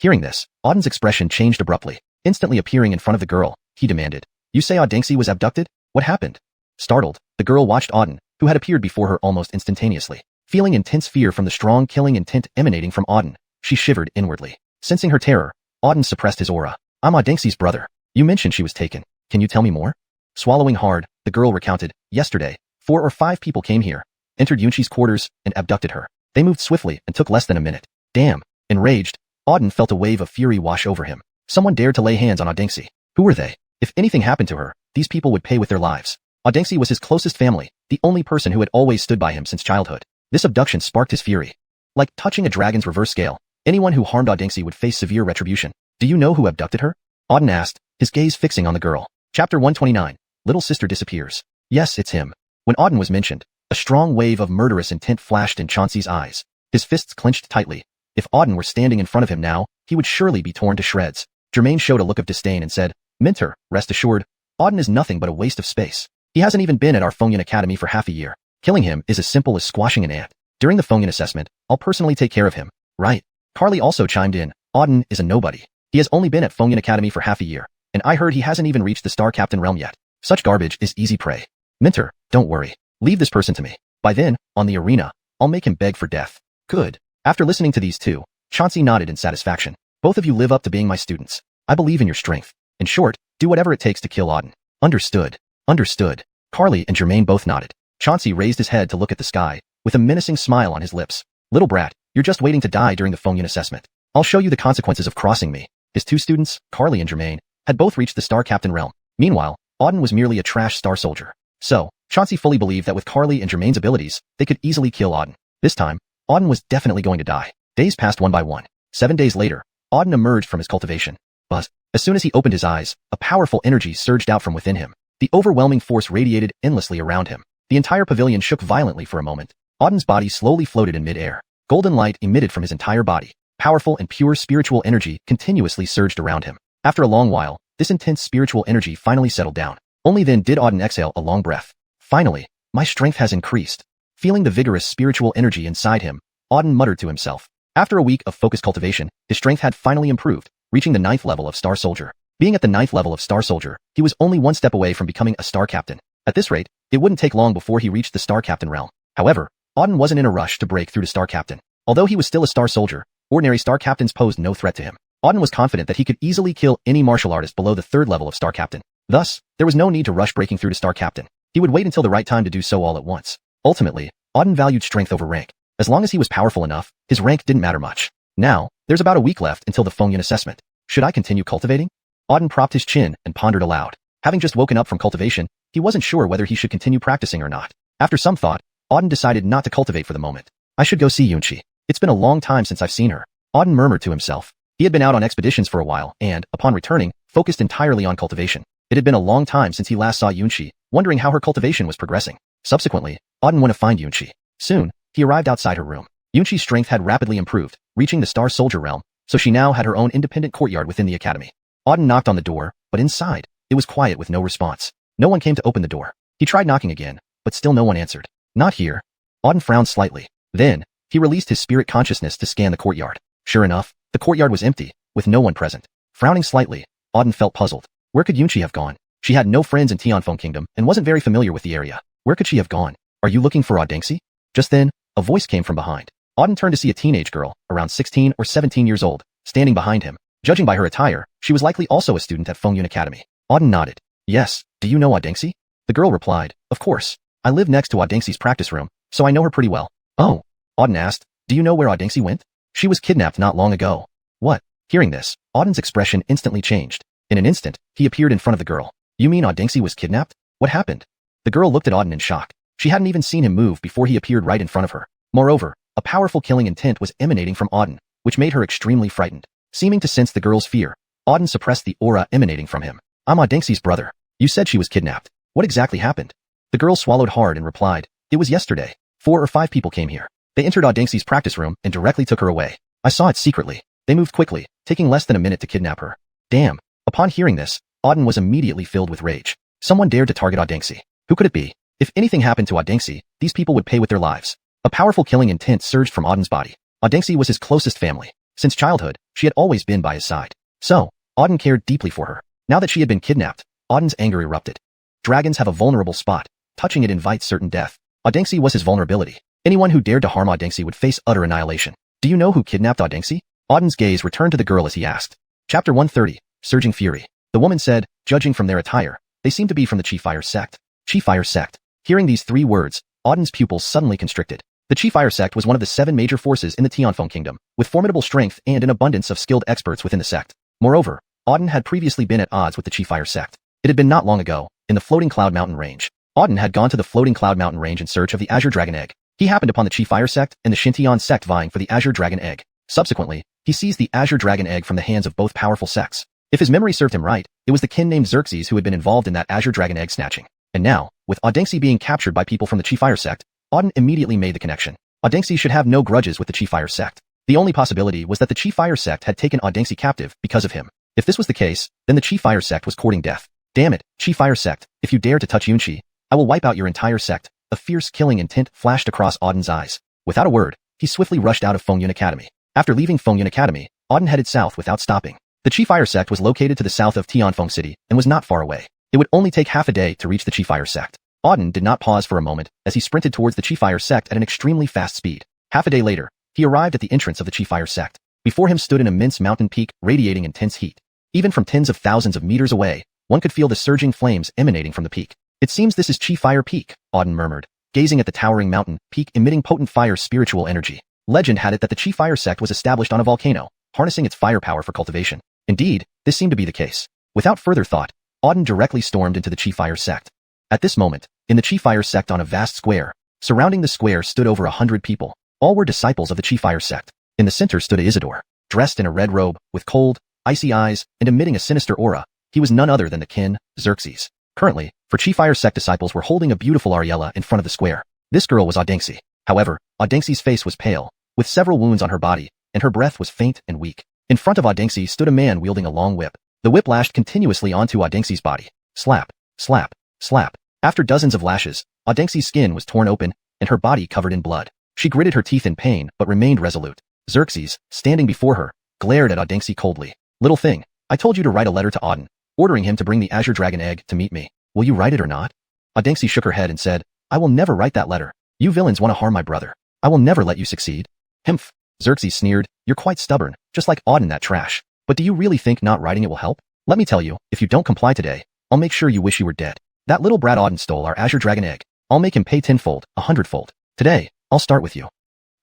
Hearing this, Auden's expression changed abruptly. Instantly appearing in front of the girl, he demanded. You say Audengxi was abducted? What happened? Startled, the girl watched Auden, who had appeared before her almost instantaneously. Feeling intense fear from the strong killing intent emanating from Auden, she shivered inwardly. Sensing her terror, Auden suppressed his aura. I'm Audengxi's brother. You mentioned she was taken. Can you tell me more? Swallowing hard, the girl recounted. Yesterday, 4 or 5 people came here, entered Yuanxi's quarters, and abducted her. They moved swiftly and took less than a minute. Damn. Enraged, Auden felt a wave of fury wash over him. Someone dared to lay hands on Audengxi. Who were they? If anything happened to her, these people would pay with their lives. Audengxi was his closest family, the only person who had always stood by him since childhood. This abduction sparked his fury. Like touching a dragon's reverse scale, anyone who harmed Audengxi would face severe retribution. Do you know who abducted her? Auden asked, his gaze fixing on the girl. Chapter 129. Little Sister Disappears. Yes, it's him. When Auden was mentioned, a strong wave of murderous intent flashed in Chauncey's eyes. His fists clenched tightly. If Auden were standing in front of him now, he would surely be torn to shreds. Germain showed a look of disdain and said, Mentor, rest assured, Auden is nothing but a waste of space. He hasn't even been at our Fengyun Academy for half a year. Killing him is as simple as squashing an ant. During the Fengyun assessment, I'll personally take care of him. Right. Carly also chimed in. Auden is a nobody. He has only been at Fengyun Academy for half a year, and I heard he hasn't even reached the Star Captain realm yet. Such garbage is easy prey. Mentor, don't worry. Leave this person to me. By then, on the arena, I'll make him beg for death. Good. After listening to these two, Chauncey nodded in satisfaction. Both of you live up to being my students. I believe in your strength. In short, do whatever it takes to kill Auden. Understood. Understood. Carly and Germain both nodded. Chauncey raised his head to look at the sky, with a menacing smile on his lips. Little brat, you're just waiting to die during the Fengyun assessment. I'll show you the consequences of crossing me. His two students, Carly and Germain, had both reached the Star Captain realm. Meanwhile, Auden was merely a trash Star Soldier. So, Chauncey fully believed that with Carly and Germain's abilities, they could easily kill Auden. This time, Auden was definitely going to die. Days passed one by one. 7 days later, Auden emerged from his cultivation. Buzz. As soon as he opened his eyes, a powerful energy surged out from within him. The overwhelming force radiated endlessly around him. The entire pavilion shook violently for a moment. Auden's body slowly floated in mid-air. Golden light emitted from his entire body. Powerful and pure spiritual energy continuously surged around him. After a long while, this intense spiritual energy finally settled down. Only then did Auden exhale a long breath. Finally, my strength has increased. Feeling the vigorous spiritual energy inside him, Auden muttered to himself. After a week of focused cultivation, his strength had finally improved, reaching the 9th level of Star Soldier. Being at the 9th level of Star Soldier, he was only one step away from becoming a Star Captain. At this rate, it wouldn't take long before he reached the Star Captain realm. However, Auden wasn't in a rush to break through to Star Captain. Although he was still a Star Soldier, ordinary Star Captains posed no threat to him. Auden was confident that he could easily kill any martial artist below the 3rd level of Star Captain. Thus, there was no need to rush breaking through to Star Captain. He would wait until the right time to do so all at once. Ultimately, Auden valued strength over rank. As long as he was powerful enough, his rank didn't matter much. Now, there's about a week left until the Fengyan assessment. Should I continue cultivating? Auden propped his chin and pondered aloud. Having just woken up from cultivation, he wasn't sure whether he should continue practicing or not. After some thought, Auden decided not to cultivate for the moment. I should go see Yunqi. It's been a long time since I've seen her. Auden murmured to himself. He had been out on expeditions for a while and, upon returning, focused entirely on cultivation. It had been a long time since he last saw Yunqi, wondering how her cultivation was progressing. Subsequently, Auden went to find Yunqi. Soon, he arrived outside her room. Yunqi's strength had rapidly improved, reaching the Star Soldier realm, so she now had her own independent courtyard within the academy. Auden knocked on the door, but inside, it was quiet with no response. No one came to open the door. He tried knocking again, but still no one answered. Not here. Auden frowned slightly. Then, he released his spirit consciousness to scan the courtyard. Sure enough, the courtyard was empty, with no one present. Frowning slightly, Auden felt puzzled. Where could Yunqi have gone? She had no friends in Tianfeng Kingdom and wasn't very familiar with the area. Where could she have gone? Are you looking for Audengxi? Just then, a voice came from behind. Auden turned to see a teenage girl, around 16 or 17 years old, standing behind him. Judging by her attire, she was likely also a student at Fengyun Academy. Auden nodded. Yes, do you know Audengxi? The girl replied, of course. I live next to Audengxi's practice room, so I know her pretty well. Oh. Auden asked, do you know where Audengxi went? She was kidnapped not long ago. What? Hearing this, Auden's expression instantly changed. In an instant, he appeared in front of the girl. You mean Audengxi was kidnapped? What happened? The girl looked at Auden in shock. She hadn't even seen him move before he appeared right in front of her. Moreover, a powerful killing intent was emanating from Auden, which made her extremely frightened. Seeming to sense the girl's fear, Auden suppressed the aura emanating from him. I'm Audengxi's brother. You said she was kidnapped. What exactly happened? The girl swallowed hard and replied, it was yesterday. 4 or 5 people came here. They entered Audengxi's practice room and directly took her away. I saw it secretly. They moved quickly, taking less than a minute to kidnap her. Damn. Upon hearing this, Auden was immediately filled with rage. Someone dared to target Audengxi. Who could it be? If anything happened to Audengxi, these people would pay with their lives. A powerful killing intent surged from Auden's body. Audengxi was his closest family. Since childhood, she had always been by his side. So, Auden cared deeply for her. Now that she had been kidnapped, Auden's anger erupted. Dragons have a vulnerable spot. Touching it invites certain death. Audengxi was his vulnerability. Anyone who dared to harm Audengxi would face utter annihilation. Do you know who kidnapped Audengxi? Auden's gaze returned to the girl as he asked. Chapter 130, Surging Fury. The woman said, judging from their attire, they seem to be from the Chi-Fire sect. Chi-Fire sect. Hearing these 3 words, Auden's pupils suddenly constricted. The Chi-Fire sect was one of the 7 major forces in the Tianfeng Kingdom, with formidable strength and an abundance of skilled experts within the sect. Moreover, Auden had previously been at odds with the Chi-Fire sect. It had been not long ago, in the Floating Cloud Mountain Range. Auden had gone to the Floating Cloud Mountain Range in search of the Azure Dragon Egg. He happened upon the Chi-Fire sect and the Xintian sect vying for the Azure Dragon Egg. Subsequently, he seized the Azure Dragon Egg from the hands of both powerful sects. If his memory served him right, it was the kin named Xerxes who had been involved in that Azure Dragon Egg snatching. And now, with Audengxi being captured by people from the Chi-Fire sect, Auden immediately made the connection. Audengxi should have no grudges with the Chi-Fire sect. The only possibility was that the Chi-Fire sect had taken Audengxi captive because of him. If this was the case, then the Chi-Fire sect was courting death. Damn it, Chi-Fire sect, if you dare to touch Yunqi, I will wipe out your entire sect. A fierce killing intent flashed across Auden's eyes. Without a word, he swiftly rushed out of Fengyun Academy. After leaving Fengyun Academy, Auden headed south without stopping. The Chi-Fire sect was located to the south of Tianfeng City and was not far away. It would only take half a day to reach the Chi-Fire sect. Auden did not pause for a moment as he sprinted towards the Chi-Fire sect at an extremely fast speed. Half a day later, he arrived at the entrance of the Chi-Fire sect. Before him stood an immense mountain peak radiating intense heat. Even from tens of thousands of meters away, one could feel the surging flames emanating from the peak. It seems this is Chi-Fire Peak, Auden murmured, gazing at the towering mountain peak emitting potent fire spiritual energy. Legend had it that the Chi-Fire sect was established on a volcano, harnessing its firepower for cultivation. Indeed, this seemed to be the case. Without further thought, Auden directly stormed into the Chi-Fire sect. At this moment, in the Chi-Fire sect on a vast square, surrounding the square stood over 100 people. All were disciples of the Chi-Fire sect. In the center stood Isidore, dressed in a red robe, with cold, icy eyes, and emitting a sinister aura. He was none other than the kin, Xerxes. Currently, for Chi-Fire sect disciples were holding a beautiful Ariella in front of the square. This girl was Audengsi. However, Audengsi's face was pale, with several wounds on her body, and her breath was faint and weak. In front of Audengsi stood a man wielding a long whip. The whip lashed continuously onto Audengsi's body. Slap, slap, slap. After dozens of lashes, Audengsi's skin was torn open, and her body covered in blood. She gritted her teeth in pain, but remained resolute. Xerxes, standing before her, glared at Audengsi coldly. Little thing, I told you to write a letter to Auden, ordering him to bring the Azure Dragon egg to meet me. Will you write it or not? Audengsi shook her head and said, I will never write that letter. You villains want to harm my brother. I will never let you succeed. Himph. Xerxes sneered, you're quite stubborn, just like Auden that trash. But do you really think not writing it will help? Let me tell you, if you don't comply today, I'll make sure you wish you were dead. That little brat Auden stole our Azure Dragon egg. I'll make him pay 10-fold, 100-fold. Today, I'll start with you.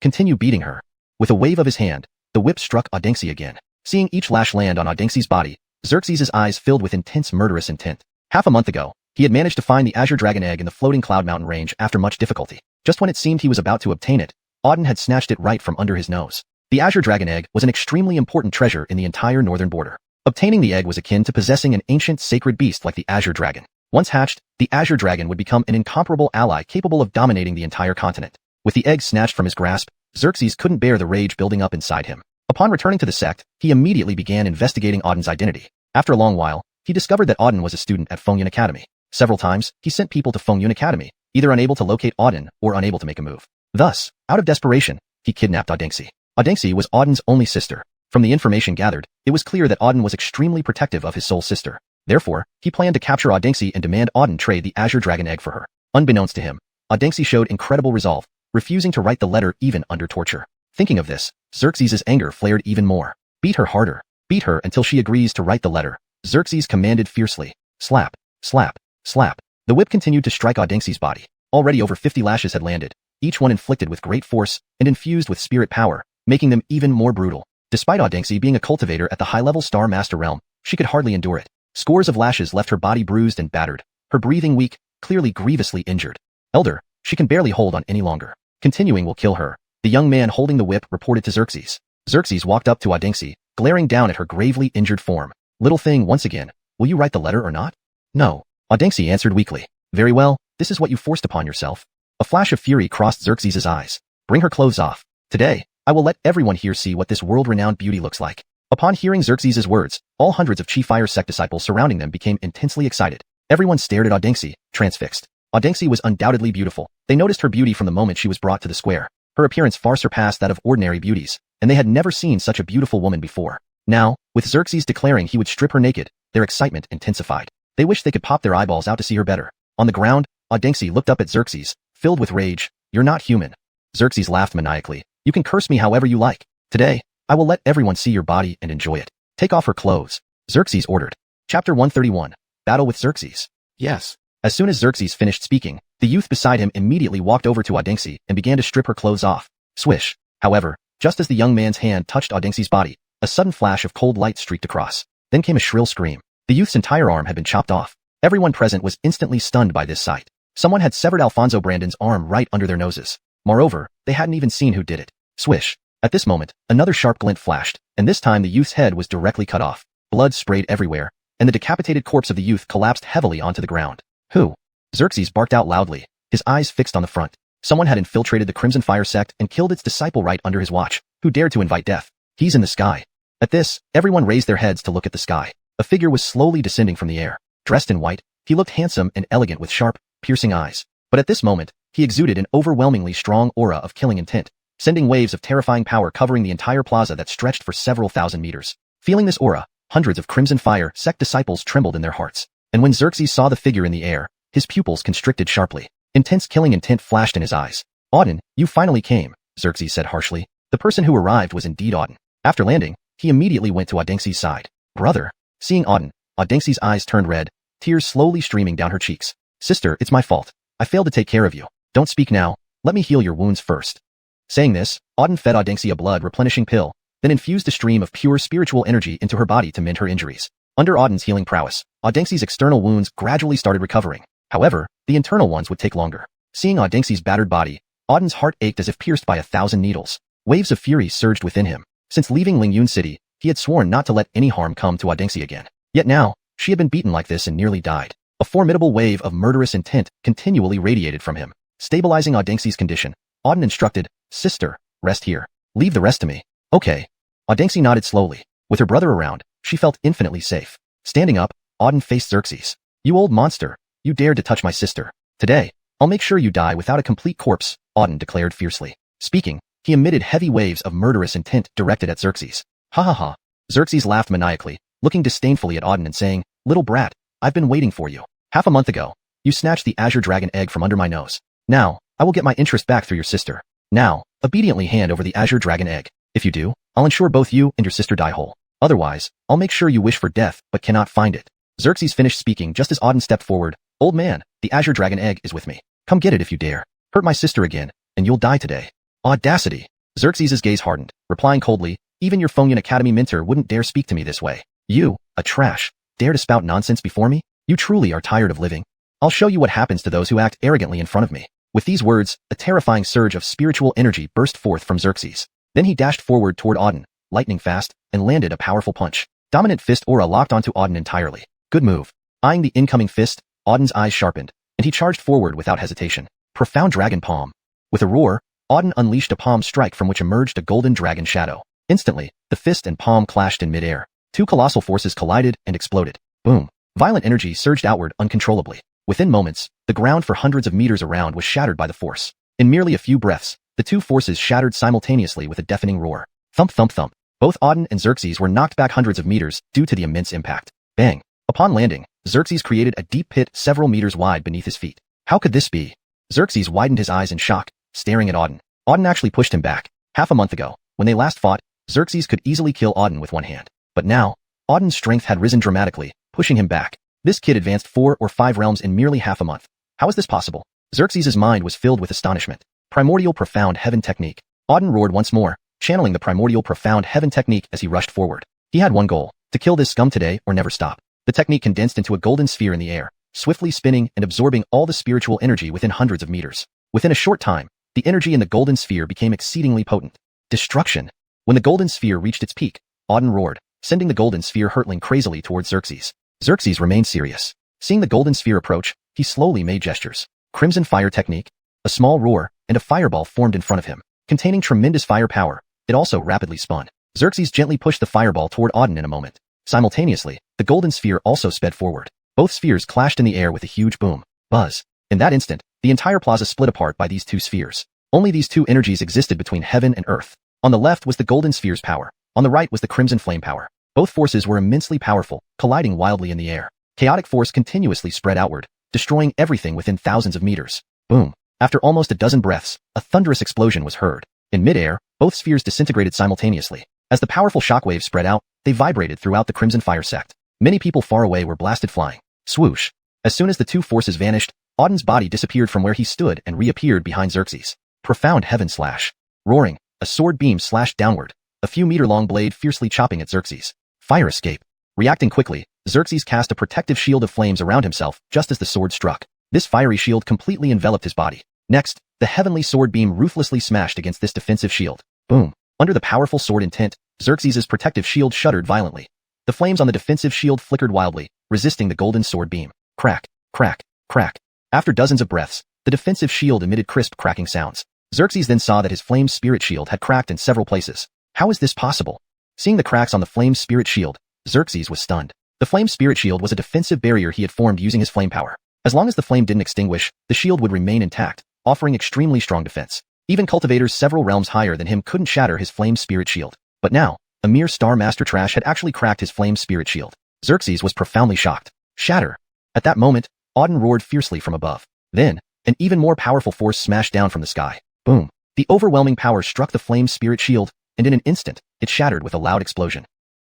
Continue beating her. With a wave of his hand, the whip struck Audengsi again. Seeing each lash land on Audengsi's body, Xerxes' eyes filled with intense murderous intent. Half a month ago, he had managed to find the Azure Dragon egg in the floating Cloud Mountain range after much difficulty. Just when it seemed he was about to obtain it, Auden had snatched it right from under his nose. The Azure Dragon egg was an extremely important treasure in the entire northern border. Obtaining the egg was akin to possessing an ancient sacred beast like the Azure Dragon. Once hatched, the Azure Dragon would become an incomparable ally capable of dominating the entire continent. With the egg snatched from his grasp, Xerxes couldn't bear the rage building up inside him. Upon returning to the sect, he immediately began investigating Auden's identity. After a long while, he discovered that Auden was a student at Fengyun Academy. Several times, he sent people to Fengyun Academy, either unable to locate Auden or unable to make a move. Thus, out of desperation, he kidnapped Audengsi. Audengsi was Auden's only sister. From the information gathered, it was clear that Auden was extremely protective of his soul sister. Therefore, he planned to capture Audengsi and demand Auden trade the Azure Dragon egg for her. Unbeknownst to him, Audengsi showed incredible resolve, refusing to write the letter even under torture. Thinking of this, Xerxes' anger flared even more. Beat her harder. Beat her until she agrees to write the letter. Xerxes commanded fiercely. Slap, slap, slap. The whip continued to strike Audengsi's body. Already over 50 lashes had landed, each one inflicted with great force and infused with spirit power, making them even more brutal. Despite Audengsi being a cultivator at the high-level Star Master realm, she could hardly endure it. Scores of lashes left her body bruised and battered, her breathing weak, clearly grievously injured. Elder, she can barely hold on any longer. Continuing will kill her, the young man holding the whip reported to Xerxes. Xerxes walked up to Audengsi, glaring down at her gravely injured form. Little thing, once again, will you write the letter or not? No. Audengsi answered weakly. Very well, this is what you forced upon yourself. A flash of fury crossed Xerxes' eyes. Bring her clothes off. Today, I will let everyone here see what this world-renowned beauty looks like. Upon hearing Xerxes' words, all hundreds of Chi-Fire sect disciples surrounding them became intensely excited. Everyone stared at Audengsi, transfixed. Audengsi was undoubtedly beautiful. They noticed her beauty from the moment she was brought to the square. Her appearance far surpassed that of ordinary beauties, and they had never seen such a beautiful woman before. Now, with Xerxes declaring he would strip her naked, their excitement intensified. They wished they could pop their eyeballs out to see her better. On the ground, Audengsi looked up at Xerxes, filled with rage. You're not human. Xerxes laughed maniacally. You can curse me however you like. Today, I will let everyone see your body and enjoy it. Take off her clothes. Xerxes ordered. Chapter 131. Battle with Xerxes. Yes. As soon as Xerxes finished speaking, the youth beside him immediately walked over to Audengsi and began to strip her clothes off. Swish. However, just as the young man's hand touched Audengsi's body, a sudden flash of cold light streaked across. Then came a shrill scream. The youth's entire arm had been chopped off. Everyone present was instantly stunned by this sight. Someone had severed Alfonso Brandon's arm right under their noses. Moreover, they hadn't even seen who did it. Swish. At this moment, another sharp glint flashed, and this time the youth's head was directly cut off. Blood sprayed everywhere, and the decapitated corpse of the youth collapsed heavily onto the ground. Who? Xerxes barked out loudly, his eyes fixed on the front. Someone had infiltrated the Crimson Fire sect and killed its disciple right under his watch. Who dared to invite death? He's in the sky. At this, everyone raised their heads to look at the sky. A figure was slowly descending from the air. Dressed in white, he looked handsome and elegant with sharp, piercing eyes. But at this moment, he exuded an overwhelmingly strong aura of killing intent, sending waves of terrifying power covering the entire plaza that stretched for several thousand meters. Feeling this aura, hundreds of Crimson Fire sect disciples trembled in their hearts. And when Xerxes saw the figure in the air, his pupils constricted sharply. Intense killing intent flashed in his eyes. Auden, you finally came, Xerxes said harshly. The person who arrived was indeed Auden. After landing, he immediately went to Audengsi's side. Brother. Seeing Auden, Audengsi's eyes turned red, tears slowly streaming down her cheeks. Sister, it's my fault. I failed to take care of you. Don't speak now. Let me heal your wounds first. Saying this, Auden fed Audengsi a blood-replenishing pill, then infused a stream of pure spiritual energy into her body to mend her injuries. Under Auden's healing prowess, Audengsi's external wounds gradually started recovering. However, the internal ones would take longer. Seeing Audengsi's battered body, Auden's heart ached as if pierced by 1,000 needles. Waves of fury surged within him. Since leaving Lingyun City, He had sworn not to let any harm come to Audengsi again. Yet now, she had been beaten like this and nearly died. A formidable wave of murderous intent continually radiated from him. Stabilizing Audengsi's condition, Auden instructed, "Sister, rest here. Leave the rest to me." "Okay." Audengsi nodded slowly. With her brother around, she felt infinitely safe. Standing up, Auden faced Xerxes. "You old monster, you dared to touch my sister. Today, I'll make sure you die without a complete corpse," Auden declared fiercely. Speaking, he emitted heavy waves of murderous intent directed at Xerxes. "Ha ha ha." Xerxes laughed maniacally, looking disdainfully at Auden and saying, "Little brat, I've been waiting for you. Half a month ago, you snatched the azure dragon egg from under my nose. Now, I will get my interest back through your sister. Now, obediently hand over the azure dragon egg. If you do, I'll ensure both you and your sister die whole. Otherwise, I'll make sure you wish for death but cannot find it." Xerxes finished speaking just as Auden stepped forward. "Old man, the azure dragon egg is with me. Come get it if you dare. Hurt my sister again, and you'll die today." "Audacity!" Xerxes' gaze hardened, replying coldly, "Even your Phongyun Academy mentor wouldn't dare speak to me this way. You, a trash, dare to spout nonsense before me? You truly are tired of living. I'll show you what happens to those who act arrogantly in front of me." With these words, a terrifying surge of spiritual energy burst forth from Xerxes. Then he dashed forward toward Auden, lightning fast, and landed a powerful punch. Dominant fist aura locked onto Auden entirely. Good move. Eyeing the incoming fist, Auden's eyes sharpened, and he charged forward without hesitation. Profound dragon palm. With a roar, Auden unleashed a palm strike from which emerged a golden dragon shadow. Instantly, the fist and palm clashed in midair. Two colossal forces collided and exploded. Boom. Violent energy surged outward uncontrollably. Within moments, the ground for hundreds of meters around was shattered by the force. In merely a few breaths, the two forces shattered simultaneously with a deafening roar. Thump thump thump. Both Auden and Xerxes were knocked back hundreds of meters due to the immense impact. Bang. Upon landing, Xerxes created a deep pit several meters wide beneath his feet. How could this be? Xerxes widened his eyes in shock, staring at Auden. Auden actually pushed him back. Half a month ago, when they last fought, Xerxes could easily kill Auden with one hand. But now, Auden's strength had risen dramatically, pushing him back. This kid advanced 4 or 5 realms in merely half a month. How is this possible? Xerxes' mind was filled with astonishment. Primordial Profound Heaven Technique. Auden roared once more, channeling the Primordial Profound Heaven Technique as he rushed forward. He had one goal, to kill this scum today or never stop. The technique condensed into a golden sphere in the air, swiftly spinning and absorbing all the spiritual energy within hundreds of meters. Within a short time, the energy in the golden sphere became exceedingly potent. Destruction. When the golden sphere reached its peak, Auden roared, sending the golden sphere hurtling crazily towards Xerxes. Xerxes remained serious. Seeing the golden sphere approach, he slowly made gestures. Crimson Fire Technique. A small roar and a fireball formed in front of him. Containing tremendous firepower, it also rapidly spun. Xerxes gently pushed the fireball toward Auden in a moment. Simultaneously, the golden sphere also sped forward. Both spheres clashed in the air with a huge boom. Buzz. In that instant, the entire plaza split apart by these two spheres. Only these two energies existed between heaven and earth. On the left was the golden sphere's power. On the right was the crimson flame power. Both forces were immensely powerful, colliding wildly in the air. Chaotic force continuously spread outward, destroying everything within thousands of meters. Boom. After almost a dozen breaths, a thunderous explosion was heard. In midair, both spheres disintegrated simultaneously. As the powerful shockwave spread out, they vibrated throughout the Crimson Fire sect. Many people far away were blasted flying. Swoosh. As soon as the two forces vanished, Auden's body disappeared from where he stood and reappeared behind Xerxes. Profound Heaven Slash. Roaring, a sword beam slashed downward, a few meter-long blade fiercely chopping at Xerxes. Fire escape. Reacting quickly, Xerxes cast a protective shield of flames around himself just as the sword struck. This fiery shield completely enveloped his body. Next, the heavenly sword beam ruthlessly smashed against this defensive shield. Boom. Under the powerful sword intent, Xerxes' protective shield shuddered violently. The flames on the defensive shield flickered wildly, resisting the golden sword beam. Crack, crack, crack. After dozens of breaths, the defensive shield emitted crisp cracking sounds. Xerxes then saw that his flame spirit shield had cracked in several places. How is this possible? Seeing the cracks on the flame spirit shield, Xerxes was stunned. The flame spirit shield was a defensive barrier he had formed using his flame power. As long as the flame didn't extinguish, the shield would remain intact, offering extremely strong defense. Even cultivators several realms higher than him couldn't shatter his flame spirit shield. But now, a mere Star Master trash had actually cracked his flame spirit shield. Xerxes was profoundly shocked. Shatter. At that moment, Auden roared fiercely from above. Then, an even more powerful force smashed down from the sky. Boom. The overwhelming power struck the flame spirit shield, and in an instant, it shattered with a loud explosion.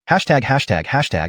Hashtag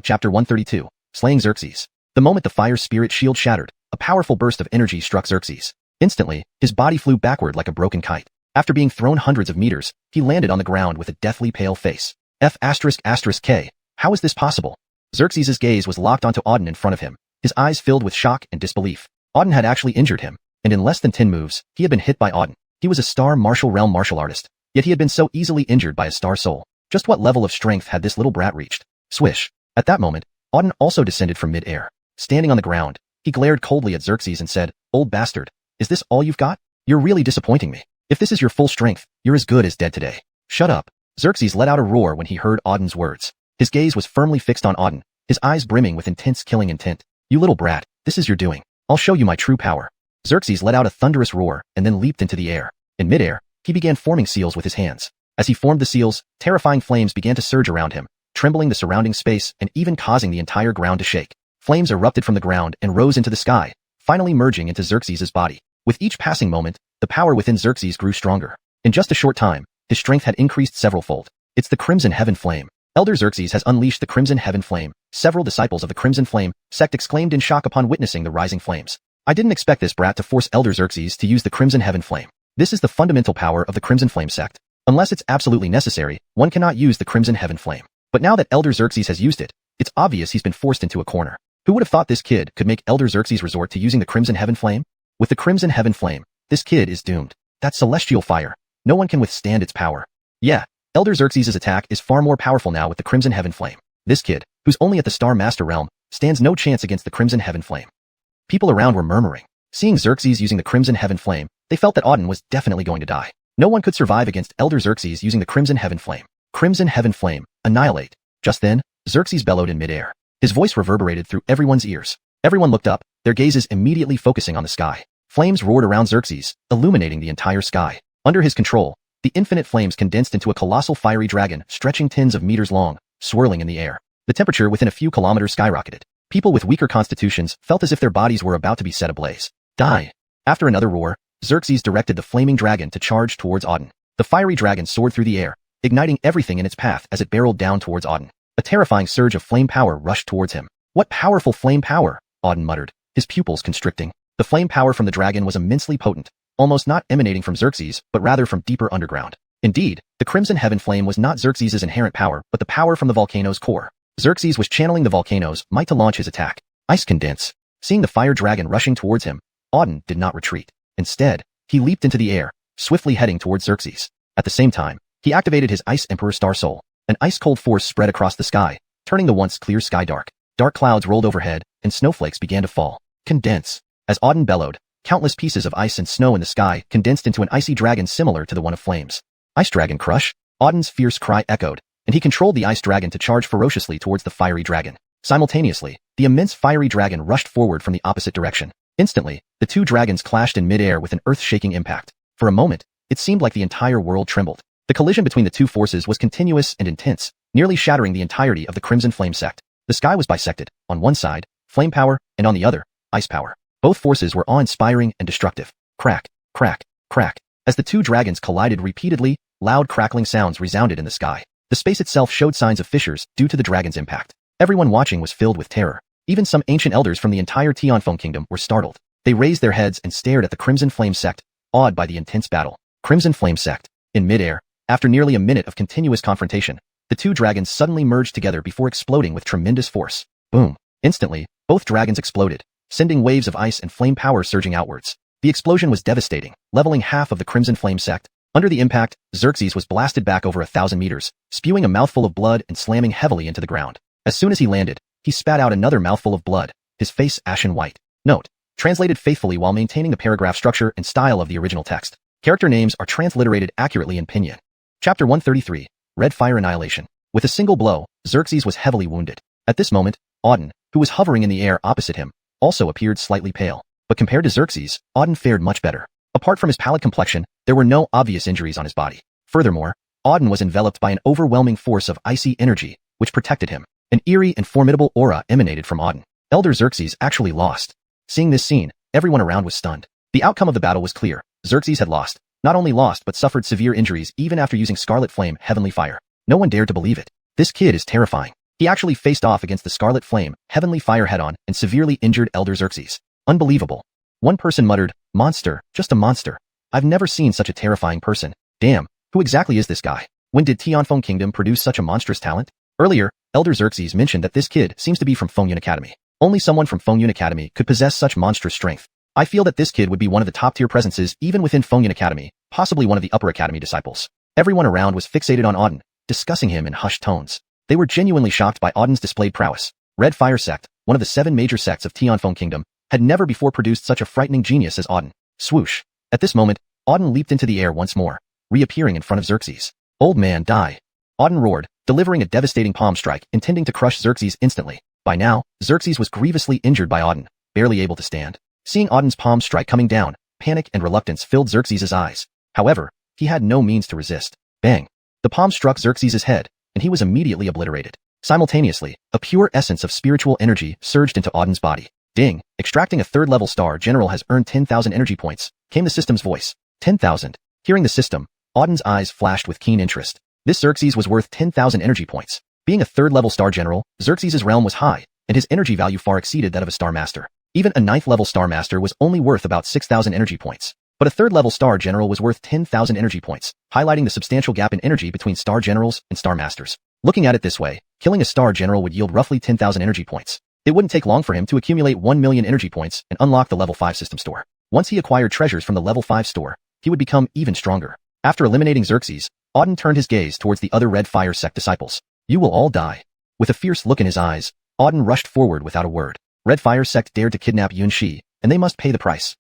chapter 132, Slaying Xerxes. The moment the fire spirit shield shattered, a powerful burst of energy struck Xerxes. Instantly, his body flew backward like a broken kite. After being thrown hundreds of meters, he landed on the ground with a deathly pale face. F***K. How is this possible? Xerxes' gaze was locked onto Auden in front of him, his eyes filled with shock and disbelief. Auden had actually injured him, and in less than 10 moves, he had been hit by Auden. He was a star martial realm martial artist, yet he had been so easily injured by a star soul. Just what level of strength had this little brat reached? Swish. At that moment, Auden also descended from mid-air. Standing on the ground, he glared coldly at Xerxes and said, "Old bastard, is this all you've got? You're really disappointing me. If this is your full strength, you're as good as dead today." "Shut up." Xerxes let out a roar when he heard Auden's words. His gaze was firmly fixed on Auden, his eyes brimming with intense killing intent. "You little brat, this is your doing. I'll show you my true power." Xerxes let out a thunderous roar and then leaped into the air. In midair, he began forming seals with his hands. As he formed the seals, terrifying flames began to surge around him, trembling the surrounding space and even causing the entire ground to shake. Flames erupted from the ground and rose into the sky, finally merging into Xerxes' body. With each passing moment, the power within Xerxes grew stronger. In just a short time, his strength had increased several-fold. "It's the Crimson Heaven Flame. Elder Xerxes has unleashed the Crimson Heaven Flame." Several disciples of the Crimson Flame sect exclaimed in shock upon witnessing the rising flames. "I didn't expect this brat to force Elder Xerxes to use the Crimson Heaven Flame. This is the fundamental power of the Crimson Flame sect. Unless it's absolutely necessary, one cannot use the Crimson Heaven Flame. But now that Elder Xerxes has used it, it's obvious he's been forced into a corner. Who would have thought this kid could make Elder Xerxes resort to using the Crimson Heaven Flame? With the Crimson Heaven Flame, this kid is doomed. That celestial fire. No one can withstand its power. Yeah, Elder Xerxes' attack is far more powerful now with the Crimson Heaven Flame. This kid, who's only at the Star Master realm, stands no chance against the Crimson Heaven Flame." People around were murmuring. Seeing Xerxes using the Crimson Heaven Flame, they felt that Auden was definitely going to die. No one could survive against Elder Xerxes using the Crimson Heaven Flame. "Crimson Heaven Flame, annihilate." Just then, Xerxes bellowed in midair. His voice reverberated through everyone's ears. Everyone looked up, their gazes immediately focusing on the sky. Flames roared around Xerxes, illuminating the entire sky. Under his control, the infinite flames condensed into a colossal fiery dragon stretching tens of meters long, swirling in the air. The temperature within a few kilometers skyrocketed. People with weaker constitutions felt as if their bodies were about to be set ablaze. "Die." After another roar, Xerxes directed the flaming dragon to charge towards Auden. The fiery dragon soared through the air, igniting everything in its path as it barreled down towards Auden. A terrifying surge of flame power rushed towards him. "What powerful flame power!" Auden muttered, his pupils constricting. The flame power from the dragon was immensely potent, almost not emanating from Xerxes, but rather from deeper underground. Indeed, the Crimson Heaven Flame was not Xerxes' inherent power, but the power from the volcano's core. Xerxes was channeling the volcano's might to launch his attack. Ice condense. Seeing the fire dragon rushing towards him, Auden did not retreat. Instead, he leaped into the air, swiftly heading towards Xerxes. At the same time, he activated his Ice Emperor Star Soul. An ice-cold force spread across the sky, turning the once clear sky dark. Dark clouds rolled overhead, and snowflakes began to fall. "Condense." As Auden bellowed, countless pieces of ice and snow in the sky condensed into an icy dragon similar to the one of flames. "Ice Dragon Crush!" Auden's fierce cry echoed, and he controlled the ice dragon to charge ferociously towards the fiery dragon. Simultaneously, the immense fiery dragon rushed forward from the opposite direction. Instantly, the two dragons clashed in mid-air with an earth-shaking impact. For a moment, it seemed like the entire world trembled. The collision between the two forces was continuous and intense, nearly shattering the entirety of the Crimson Flame sect. The sky was bisected, on one side, flame power, and on the other, ice power. Both forces were awe-inspiring and destructive. Crack, crack, crack. As the two dragons collided repeatedly, loud crackling sounds resounded in the sky. The space itself showed signs of fissures due to the dragon's impact. Everyone watching was filled with terror. Even some ancient elders from the entire Tianfeng kingdom were startled. They raised their heads and stared at the Crimson Flame sect, awed by the intense battle. Crimson Flame sect. In mid-air, after nearly a minute of continuous confrontation, the two dragons suddenly merged together before exploding with tremendous force. Boom. Instantly, both dragons exploded, sending waves of ice and flame power surging outwards. The explosion was devastating, leveling half of the Crimson Flame sect. Under the impact, Xerxes was blasted back over 1,000 meters, spewing a mouthful of blood and slamming heavily into the ground. As soon as he landed, he spat out another mouthful of blood, his face ashen white. Note: translated faithfully while maintaining the paragraph structure and style of the original text. Character names are transliterated accurately in Pinyin. Chapter 133, Red Fire Annihilation. With a single blow, Xerxes was heavily wounded. At this moment, Auden, who was hovering in the air opposite him, also appeared slightly pale. But compared to Xerxes, Auden fared much better. Apart from his pallid complexion, there were no obvious injuries on his body. Furthermore, Auden was enveloped by an overwhelming force of icy energy, which protected him. An eerie and formidable aura emanated from Auden. Elder Xerxes actually lost. Seeing this scene, everyone around was stunned. The outcome of the battle was clear. Xerxes had lost. Not only lost but suffered severe injuries even after using Scarlet Flame Heavenly Fire. No one dared to believe it. This kid is terrifying. He actually faced off against the Scarlet Flame Heavenly Fire head-on and severely injured Elder Xerxes. Unbelievable. One person muttered, "Monster, just a monster. I've never seen such a terrifying person. Damn, who exactly is this guy? When did Tianfeng Kingdom produce such a monstrous talent?" Earlier, Elder Xerxes mentioned that this kid seems to be from Fengyun Academy. Only someone from Fengyun Academy could possess such monstrous strength. I feel that this kid would be one of the top-tier presences even within Fengyun Academy, possibly one of the Upper Academy disciples. Everyone around was fixated on Auden, discussing him in hushed tones. They were genuinely shocked by Audin's displayed prowess. Red Fire Sect, one of the 7 major sects of Tianfeng Kingdom, had never before produced such a frightening genius as Audin. Swoosh. At this moment, Audin leaped into the air once more, reappearing in front of Xerxes. Old man, die. Audin roared, delivering a devastating palm strike, intending to crush Xerxes instantly. By now, Xerxes was grievously injured by Audin, barely able to stand. Seeing Audin's palm strike coming down, panic and reluctance filled Xerxes' eyes. However, he had no means to resist. Bang! The palm struck Xerxes' head, and he was immediately obliterated. Simultaneously, a pure essence of spiritual energy surged into Audin's body. Ding! Extracting a 3rd-level star general has earned 10,000 energy points, came the system's voice. 10,000. Hearing the system, Audin's eyes flashed with keen interest. This Xerxes was worth 10,000 energy points. Being a 3rd-level star general, Xerxes' realm was high, and his energy value far exceeded that of a star master. Even a 9th-level star master was only worth about 6,000 energy points. But a 3rd-level star general was worth 10,000 energy points, highlighting the substantial gap in energy between star generals and star masters. Looking at it this way, killing a star general would yield roughly 10,000 energy points. It wouldn't take long for him to accumulate 1 million energy points and unlock the level 5 system store. Once he acquired treasures from the level 5 store, he would become even stronger. After eliminating Xerxes, Audin turned his gaze towards the other Red Fire Sect disciples. You will all die. With a fierce look in his eyes, Audin rushed forward without a word. Red Fire Sect dared to kidnap Yunxi, and they must pay the price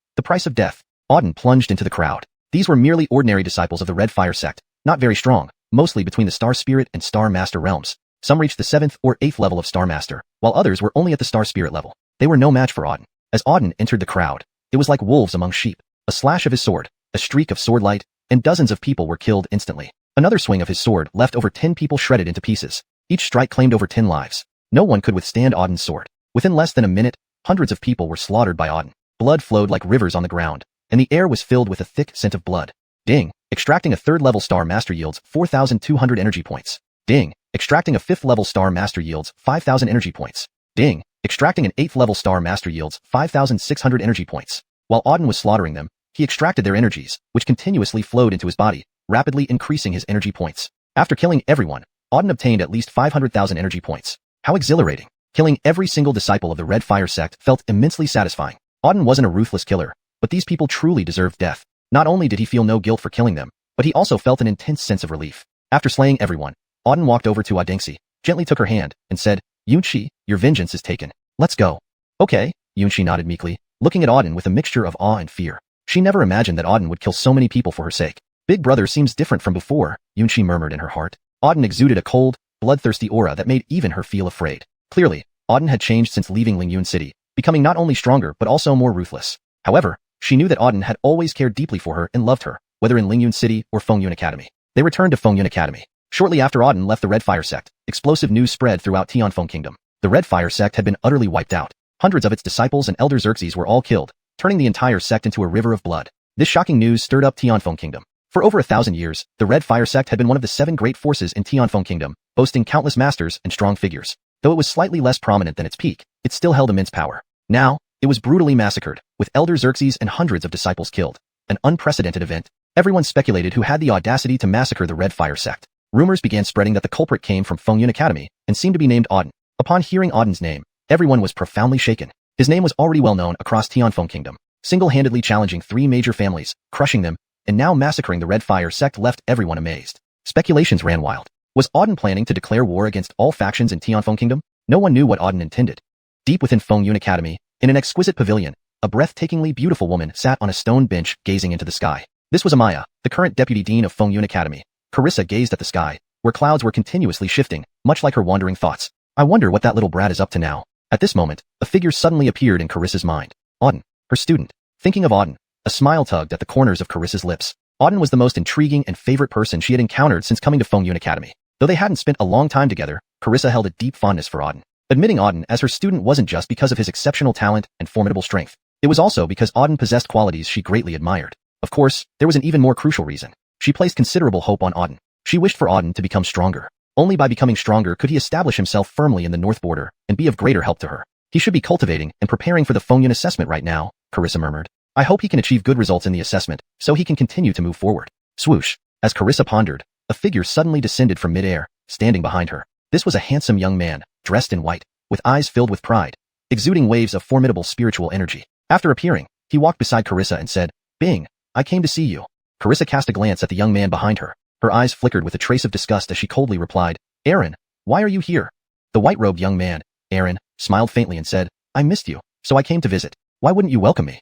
of death. Audin plunged into the crowd. These were merely ordinary disciples of the Red Fire Sect, not very strong, mostly between the Star Spirit and Star Master realms. Some reached the 7th or 8th level of Star Master, while others were only at the Star Spirit level. They were no match for Audin. As Audin entered the crowd, it was like wolves among sheep. A slash of his sword, a streak of sword light, and dozens of people were killed instantly. Another swing of his sword left over 10 people shredded into pieces. Each strike claimed over 10 lives. No one could withstand Audin's sword. Within less than a minute, hundreds of people were slaughtered by Audin. Blood flowed like rivers on the ground, and the air was filled with a thick scent of blood. Ding! Extracting a 3rd-level star master yields 4,200 energy points. Ding! Extracting a 5th-level star master yields 5,000 energy points. Ding! Extracting an 8th-level star master yields 5,600 energy points. While Audin was slaughtering them, he extracted their energies, which continuously flowed into his body, rapidly increasing his energy points. After killing everyone, Audin obtained at least 500,000 energy points. How exhilarating! Killing every single disciple of the Red Fire Sect felt immensely satisfying. Audin wasn't a ruthless killer, but these people truly deserved death. Not only did he feel no guilt for killing them, but he also felt an intense sense of relief. After slaying everyone, Audin walked over to Adengxi, gently took her hand, and said, Yunxi, your vengeance is taken. Let's go. Okay, Yunxi nodded meekly, looking at Audin with a mixture of awe and fear. She never imagined that Audin would kill so many people for her sake. Big brother seems different from before, Yunxi murmured in her heart. Audin exuded a cold, bloodthirsty aura that made even her feel afraid. Clearly, Audin had changed since leaving Lingyun City, becoming not only stronger but also more ruthless. However, she knew that Audin had always cared deeply for her and loved her, whether in Lingyun City or Fengyun Academy. They returned to Fengyun Academy. Shortly after Audin left the Red Fire Sect, explosive news spread throughout Tianfeng Kingdom. The Red Fire Sect had been utterly wiped out. Hundreds of its disciples and elder Xerxes were all killed, turning the entire sect into a river of blood. This shocking news stirred up Tianfeng Kingdom. For over 1,000 years, the Red Fire Sect had been one of the 7 great forces in Tianfeng Kingdom, boasting countless masters and strong figures. Though it was slightly less prominent than its peak, it still held immense power. Now, it was brutally massacred, with elder Xerxes and hundreds of disciples killed. An unprecedented event. Everyone speculated who had the audacity to massacre the Red Fire Sect. Rumors began spreading that the culprit came from Fengyun Academy and seemed to be named Audin. Upon hearing Audin's name, everyone was profoundly shaken. His name was already well known across Tianfeng Kingdom, single-handedly challenging 3 major families, crushing them, and now massacring the Red Fire Sect left everyone amazed. Speculations ran wild. Was Audin planning to declare war against all factions in Tianfeng Kingdom? No one knew what Audin intended. Deep within Fengyun Academy, in an exquisite pavilion, a breathtakingly beautiful woman sat on a stone bench gazing into the sky. This was Amaya, the current deputy dean of Fengyun Academy. Carissa gazed at the sky, where clouds were continuously shifting, much like her wandering thoughts. I wonder what that little brat is up to now. At this moment, a figure suddenly appeared in Carissa's mind. Audin, her student. Thinking of Audin, a smile tugged at the corners of Carissa's lips. Audin was the most intriguing and favorite person she had encountered since coming to Fengyun Academy. Though they hadn't spent a long time together, Carissa held a deep fondness for Audin. Admitting Audin as her student wasn't just because of his exceptional talent and formidable strength. It was also because Audin possessed qualities she greatly admired. Of course, there was an even more crucial reason. She placed considerable hope on Audin. She wished for Audin to become stronger. Only by becoming stronger could he establish himself firmly in the north border and be of greater help to her. He should be cultivating and preparing for the Fengyun assessment right now, Carissa murmured. I hope he can achieve good results in the assessment, so he can continue to move forward. Swoosh. As Carissa pondered, a figure suddenly descended from midair, standing behind her. This was a handsome young man, dressed in white, with eyes filled with pride, exuding waves of formidable spiritual energy. After appearing, he walked beside Carissa and said, Bing, I came to see you. Carissa cast a glance at the young man behind her. Her eyes flickered with a trace of disgust as she coldly replied, Aaron, why are you here? The white-robed young man, Aaron, smiled faintly and said, I missed you, so I came to visit. Why wouldn't you welcome me?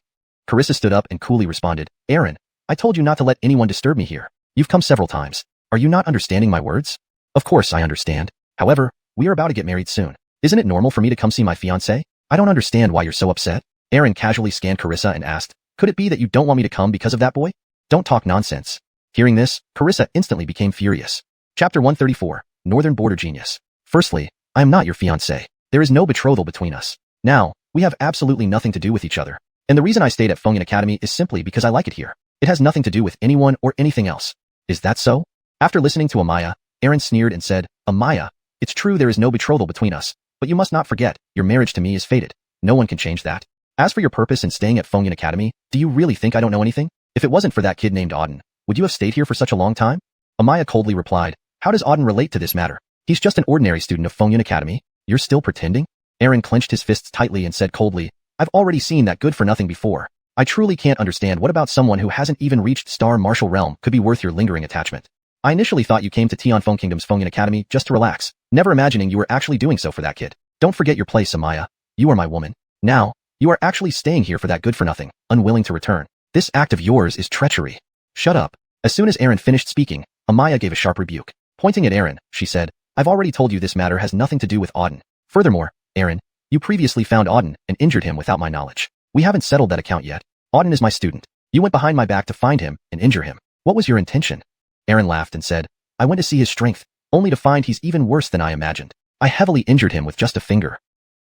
Carissa stood up and coolly responded, Aaron, I told you not to let anyone disturb me here. You've come several times. Are you not understanding my words? Of course I understand. However, we are about to get married soon. Isn't it normal for me to come see my fiancé? I don't understand why you're so upset. Aaron casually scanned Carissa and asked, could it be that you don't want me to come because of that boy? Don't talk nonsense. Hearing this, Carissa instantly became furious. Chapter 134, Northern Border Genius. Firstly, I am not your fiancé. There is no betrothal between us. Now, we have absolutely nothing to do with each other. And the reason I stayed at Fengyan Academy is simply because I like it here. It has nothing to do with anyone or anything else. Is that so? After listening to Amaya, Aaron sneered and said, Amaya, it's true there is no betrothal between us, but you must not forget, your marriage to me is fated. No one can change that. As for your purpose in staying at Fengyan Academy, do you really think I don't know anything? If it wasn't for that kid named Auden, would you have stayed here for such a long time? Amaya coldly replied, how does Auden relate to this matter? He's just an ordinary student of Fengyan Academy. You're still pretending? Aaron clenched his fists tightly and said coldly, I've already seen that good-for-nothing before. I truly can't understand what about someone who hasn't even reached Star Martial Realm could be worth your lingering attachment. I initially thought you came to Tianfeng Kingdom's Fengyan Academy just to relax, never imagining you were actually doing so for that kid. Don't forget your place, Amaya. You are my woman. Now, you are actually staying here for that good-for-nothing, unwilling to return. This act of yours is treachery. Shut up. As soon as Aaron finished speaking, Amaya gave a sharp rebuke. Pointing at Aaron, she said, I've already told you this matter has nothing to do with Auden. Furthermore, Aaron, you previously found Auden and injured him without my knowledge. We haven't settled that account yet. Auden is my student. You went behind my back to find him and injure him. What was your intention? Aaron laughed and said, I went to see his strength, only to find he's even worse than I imagined. I heavily injured him with just a finger.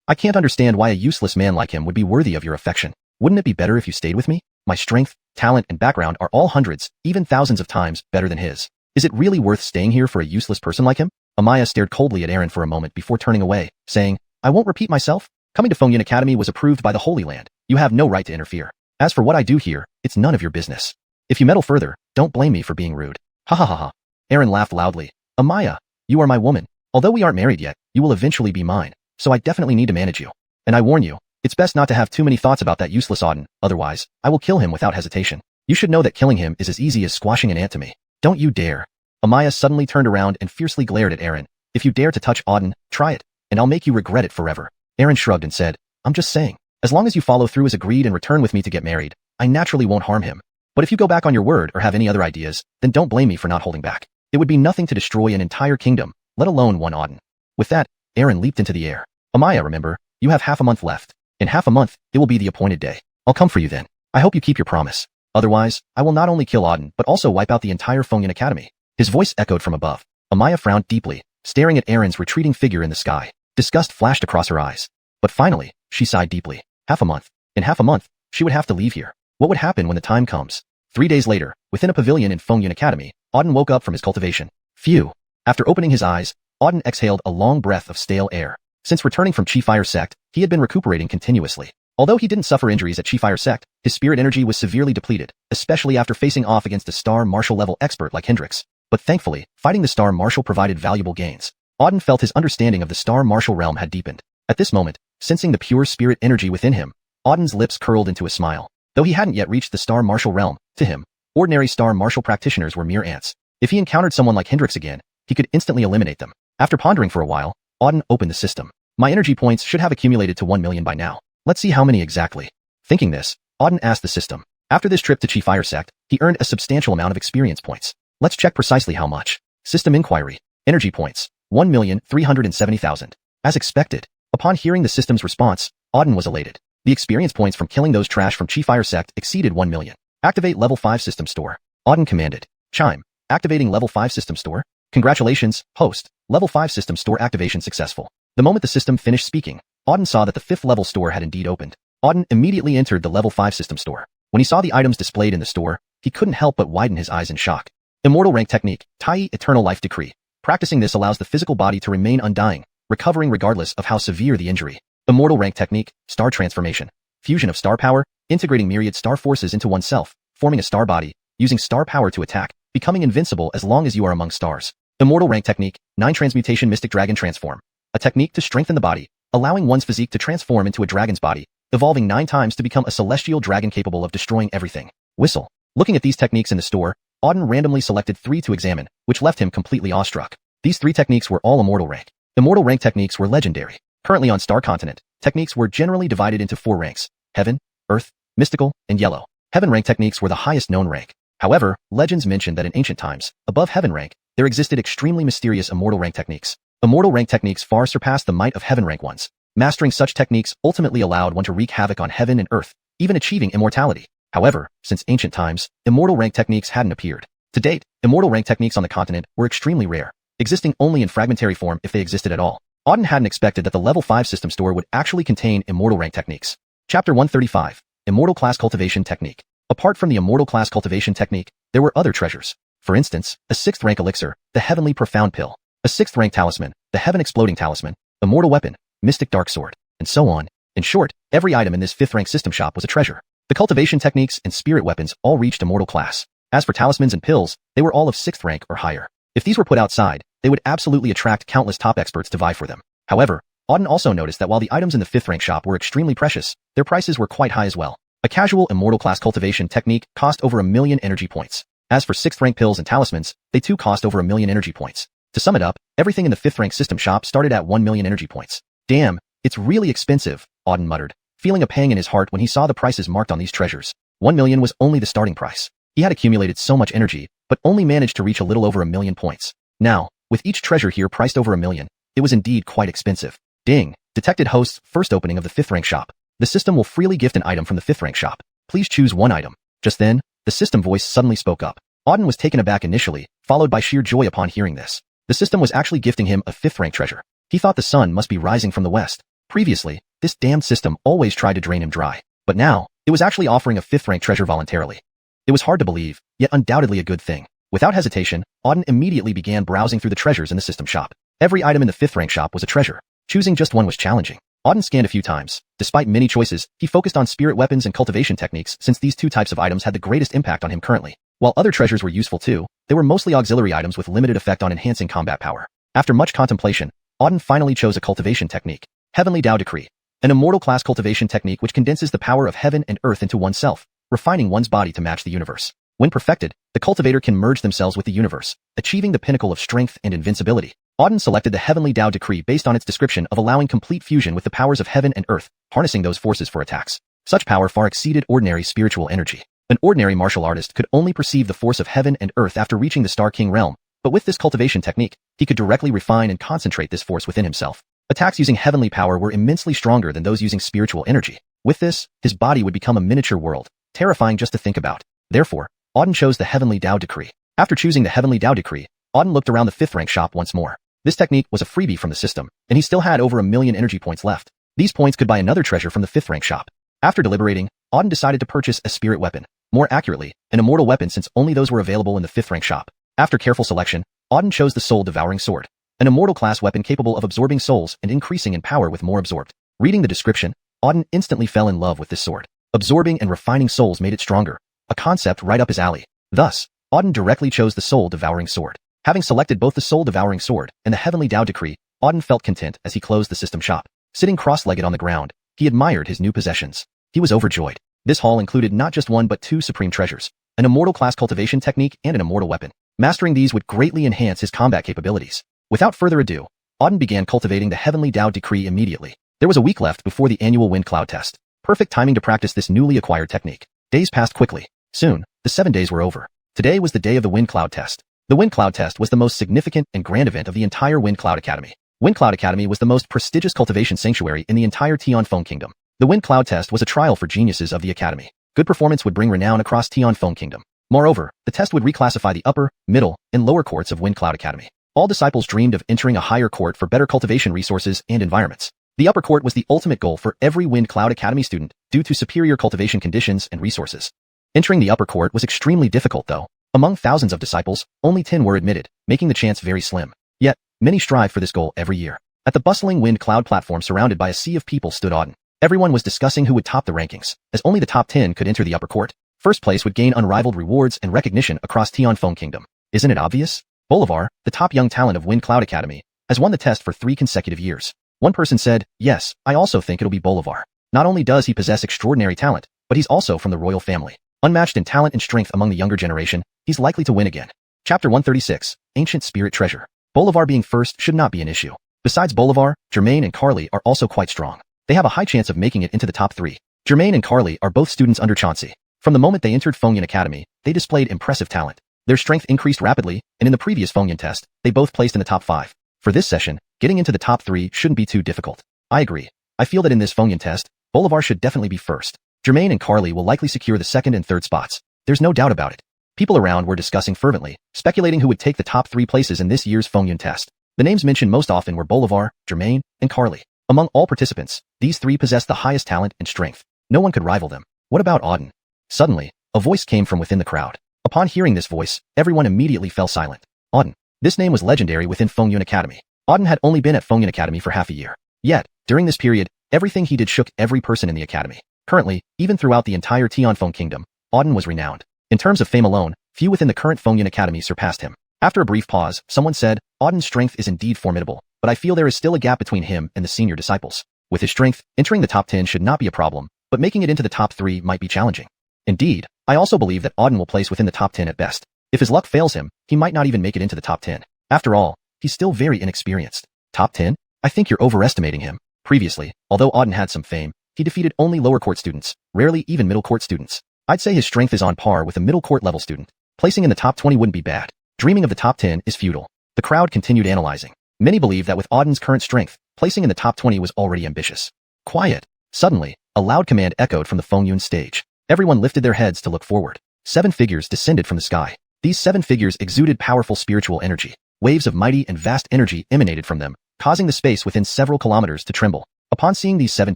I can't understand why a useless man like him would be worthy of your affection. Wouldn't it be better if you stayed with me? My strength, talent, and background are all hundreds, even thousands of times better than his. Is it really worth staying here for a useless person like him? Amaya stared coldly at Aaron for a moment before turning away, saying, I won't repeat myself. Coming to Fengyan Academy was approved by the Holy Land. You have no right to interfere. As for what I do here, it's none of your business. If you meddle further, don't blame me for being rude. Ha ha ha ha. Aaron laughed loudly. Amaya, you are my woman. Although we aren't married yet, you will eventually be mine, so I definitely need to manage you. And I warn you, it's best not to have too many thoughts about that useless Auden, otherwise, I will kill him without hesitation. You should know that killing him is as easy as squashing an ant to me. Don't you dare. Amaya suddenly turned around and fiercely glared at Aaron. If you dare to touch Auden, try it, and I'll make you regret it forever. Aaron shrugged and said, I'm just saying, as long as you follow through as agreed and return with me to get married, I naturally won't harm him. But if you go back on your word or have any other ideas, then don't blame me for not holding back. It would be nothing to destroy an entire kingdom, let alone one Auden. With that, Aaron leaped into the air. Amaya, remember, you have half a month left. In half a month, it will be the appointed day. I'll come for you then. I hope you keep your promise. Otherwise, I will not only kill Auden, but also wipe out the entire Fengyan Academy. His voice echoed from above. Amaya frowned deeply, staring at Aaron's retreating figure in the sky. Disgust flashed across her eyes. But finally, she sighed deeply. Half a month. In half a month, she would have to leave here. What would happen when the time comes? 3 days later, within a pavilion in Fengyan Academy, Auden woke up from his cultivation. Phew. After opening his eyes, Auden exhaled a long breath of stale air. Since returning from Chi-Fire Sect, he had been recuperating continuously. Although he didn't suffer injuries at Chi-Fire Sect, his spirit energy was severely depleted, especially after facing off against a Star Martial level expert like Hendrix. But thankfully, fighting the Star Martial provided valuable gains. Auden felt his understanding of the Star Martial realm had deepened. At this moment, sensing the pure spirit energy within him, Auden's lips curled into a smile. Though he hadn't yet reached the Star Martial realm, to him, ordinary Star Martial practitioners were mere ants. If he encountered someone like Hendrix again, he could instantly eliminate them. After pondering for a while, Auden opened the system. My energy points should have accumulated to 1 million by now. Let's see how many exactly. Thinking this, Auden asked the system. After this trip to Chi-Fire Sect, he earned a substantial amount of experience points. Let's check precisely how much. System inquiry. Energy points. 1,370,000. As expected. Upon hearing the system's response, Auden was elated. The experience points from killing those trash from Chi-Fire Sect exceeded 1 million. Activate Level 5 System Store. Auden commanded. Chime. Activating Level 5 System Store. Congratulations, host. Level 5 System Store activation successful. The moment the system finished speaking, Auden saw that the 5th level store had indeed opened. Auden immediately entered the Level 5 System Store. When he saw the items displayed in the store, he couldn't help but widen his eyes in shock. Immortal Rank Technique, Tai Eternal Life Decree. Practicing this allows the physical body to remain undying, recovering regardless of how severe the injury. Immortal Rank Technique, Star Transformation. Fusion of star power, integrating myriad star forces into oneself, forming a star body, using star power to attack, becoming invincible as long as you are among stars. Immortal Rank Technique, 9 Transmutation Mystic Dragon Transform. A technique to strengthen the body, allowing one's physique to transform into a dragon's body, evolving 9 times to become a celestial dragon capable of destroying everything. Whistle. Looking at these techniques in the store, Auden randomly selected 3 to examine, which left him completely awestruck. These 3 techniques were all immortal rank. Immortal rank techniques were legendary. Currently on Star Continent, techniques were generally divided into 4 ranks: Heaven, Earth, Mystical, and Yellow. Heaven rank techniques were the highest known rank. However, legends mention that in ancient times, above Heaven rank, there existed extremely mysterious immortal rank techniques. Immortal rank techniques far surpassed the might of Heaven rank ones. Mastering such techniques ultimately allowed one to wreak havoc on Heaven and Earth, even achieving immortality. However, since ancient times, immortal rank techniques hadn't appeared. To date, immortal rank techniques on the continent were extremely rare, existing only in fragmentary form if they existed at all. Auden hadn't expected that the level 5 system store would actually contain immortal rank techniques. Chapter 135, Immortal Class Cultivation Technique. Apart from the immortal class cultivation technique, there were other treasures. For instance, a 6th rank elixir, the Heavenly Profound Pill, a 6th rank talisman, the Heaven Exploding Talisman, immortal weapon, Mystic Dark Sword, and so on. In short, every item in this 5th rank system shop was a treasure. The cultivation techniques and spirit weapons all reached immortal class. As for talismans and pills, they were all of 6th rank or higher. If these were put outside, they would absolutely attract countless top experts to vie for them. However, Auden also noticed that while the items in the 5th rank shop were extremely precious, their prices were quite high as well. A casual immortal class cultivation technique cost over 1,000,000 energy points. As for 6th rank pills and talismans, they too cost over 1,000,000 energy points. To sum it up, everything in the 5th rank system shop started at 1,000,000 energy points. Damn, it's really expensive, Auden muttered, feeling a pang in his heart when he saw the prices marked on these treasures. 1,000,000 was only the starting price. He had accumulated so much energy, but only managed to reach a little over 1,000,000 points. Now, with each treasure here priced over 1,000,000, it was indeed quite expensive. Ding, detected host's first opening of the 5th rank shop. The system will freely gift an item from the 5th rank shop. Please choose one item. Just then, the system voice suddenly spoke up. Auden was taken aback initially, followed by sheer joy upon hearing this. The system was actually gifting him a 5th rank treasure. He thought the sun must be rising from the west. Previously, this damned system always tried to drain him dry. But now, it was actually offering a 5th rank treasure voluntarily. It was hard to believe, yet undoubtedly a good thing. Without hesitation, Auden immediately began browsing through the treasures in the system shop. Every item in the 5th rank shop was a treasure. Choosing just one was challenging. Auden scanned a few times. Despite many choices, he focused on spirit weapons and cultivation techniques since these 2 types of items had the greatest impact on him currently. While other treasures were useful too, they were mostly auxiliary items with limited effect on enhancing combat power. After much contemplation, Auden finally chose a cultivation technique, Heavenly Tao Decree, an immortal class cultivation technique which condenses the power of heaven and earth into oneself, refining one's body to match the universe. When perfected, the cultivator can merge themselves with the universe, achieving the pinnacle of strength and invincibility. Auden selected the Heavenly Tao Decree based on its description of allowing complete fusion with the powers of heaven and earth, harnessing those forces for attacks. Such power far exceeded ordinary spiritual energy. An ordinary martial artist could only perceive the force of heaven and earth after reaching the Star King realm, but with this cultivation technique, he could directly refine and concentrate this force within himself. Attacks using heavenly power were immensely stronger than those using spiritual energy. With this, his body would become a miniature world, terrifying just to think about. Therefore, Auden chose the Heavenly Tao Decree. After choosing the Heavenly Tao Decree, Auden looked around the 5th rank shop once more. This technique was a freebie from the system, and he still had over 1,000,000 energy points left. These points could buy another treasure from the 5th rank shop. After deliberating, Auden decided to purchase a spirit weapon. More accurately, an immortal weapon since only those were available in the 5th rank shop. After careful selection, Auden chose the Soul Devouring Sword, an immortal class weapon capable of absorbing souls and increasing in power with more absorbed. Reading the description, Auden instantly fell in love with this sword. Absorbing and refining souls made it stronger, a concept right up his alley. Thus, Auden directly chose the Soul Devouring Sword. Having selected both the Soul Devouring Sword and the Heavenly Tao Decree, Auden felt content as he closed the system shop. Sitting cross-legged on the ground, he admired his new possessions. He was overjoyed. This haul included not just 1 but 2 supreme treasures, an immortal class cultivation technique and an immortal weapon. Mastering these would greatly enhance his combat capabilities. Without further ado, Auden began cultivating the Heavenly Tao Decree immediately. There was a week left before the annual wind cloud test. Perfect timing to practice this newly acquired technique. Days passed quickly. Soon, the 7 days were over. Today was the day of the wind cloud test. The Wind Cloud Test was the most significant and grand event of the entire Wind Cloud Academy. Wind Cloud Academy was the most prestigious cultivation sanctuary in the entire Tianfeng Kingdom. The Wind Cloud Test was a trial for geniuses of the Academy. Good performance would bring renown across Tianfeng Kingdom. Moreover, the test would reclassify the upper, middle, and lower courts of Wind Cloud Academy. All disciples dreamed of entering a higher court for better cultivation resources and environments. The upper court was the ultimate goal for every Wind Cloud Academy student due to superior cultivation conditions and resources. Entering the upper court was extremely difficult though. Among thousands of disciples, only 10 were admitted, making the chance very slim. Yet, many strive for this goal every year. At the bustling wind cloud platform surrounded by a sea of people stood Auden. Everyone was discussing who would top the rankings, as only the top 10 could enter the upper court. First place would gain unrivaled rewards and recognition across Tianfeng Kingdom. Isn't it obvious? Bolivar, the top young talent of Wind Cloud Academy, has won the test for 3 consecutive years. One person said, "Yes, I also think it'll be Bolivar. Not only does he possess extraordinary talent, but he's also from the royal family." Unmatched in talent and strength among the younger generation, he's likely to win again. Chapter 136, Ancient Spirit Treasure. Bolivar being first should not be an issue. Besides Bolivar, Germain and Carly are also quite strong. They have a high chance of making it into the top 3. Germain and Carly are both students under Chauncey. From the moment they entered Fengyun Academy, they displayed impressive talent. Their strength increased rapidly, and in the previous Fengyun test, they both placed in the top 5. For this session, getting into the top 3 shouldn't be too difficult. I agree. I feel that in this Fengyun test, Bolivar should definitely be first. Germain and Carly will likely secure the 2nd and 3rd spots. There's no doubt about it. People around were discussing fervently, speculating who would take the top 3 places in this year's Fengyun test. The names mentioned most often were Bolivar, Germain, and Carly. Among all participants, these 3 possessed the highest talent and strength. No one could rival them. What about Auden? Suddenly, a voice came from within the crowd. Upon hearing this voice, everyone immediately fell silent. Auden. This name was legendary within Fengyun Academy. Auden had only been at Fengyun Academy for half a year. Yet, during this period, everything he did shook every person in the academy. Currently, even throughout the entire Tianfeng Kingdom, Auden was renowned. In terms of fame alone, few within the current Fengyun Academy surpassed him. After a brief pause, someone said, Auden's strength is indeed formidable, but I feel there is still a gap between him and the senior disciples. With his strength, entering the top 10 should not be a problem, but making it into the top 3 might be challenging. Indeed, I also believe that Auden will place within the top 10 at best. If his luck fails him, he might not even make it into the top 10. After all, he's still very inexperienced. Top 10? I think you're overestimating him. Previously, although Auden had some fame, he defeated only lower court students, rarely even middle court students. I'd say his strength is on par with a middle court level student. Placing in the top 20 wouldn't be bad. Dreaming of the top 10 is futile. The crowd continued analyzing. Many believe that with Auden's current strength, placing in the top 20 was already ambitious. Quiet. Suddenly, a loud command echoed from the Fengyun stage. Everyone lifted their heads to look forward. 7 figures descended from the sky. These 7 figures exuded powerful spiritual energy. Waves of mighty and vast energy emanated from them, causing the space within several kilometers to tremble. Upon seeing these 7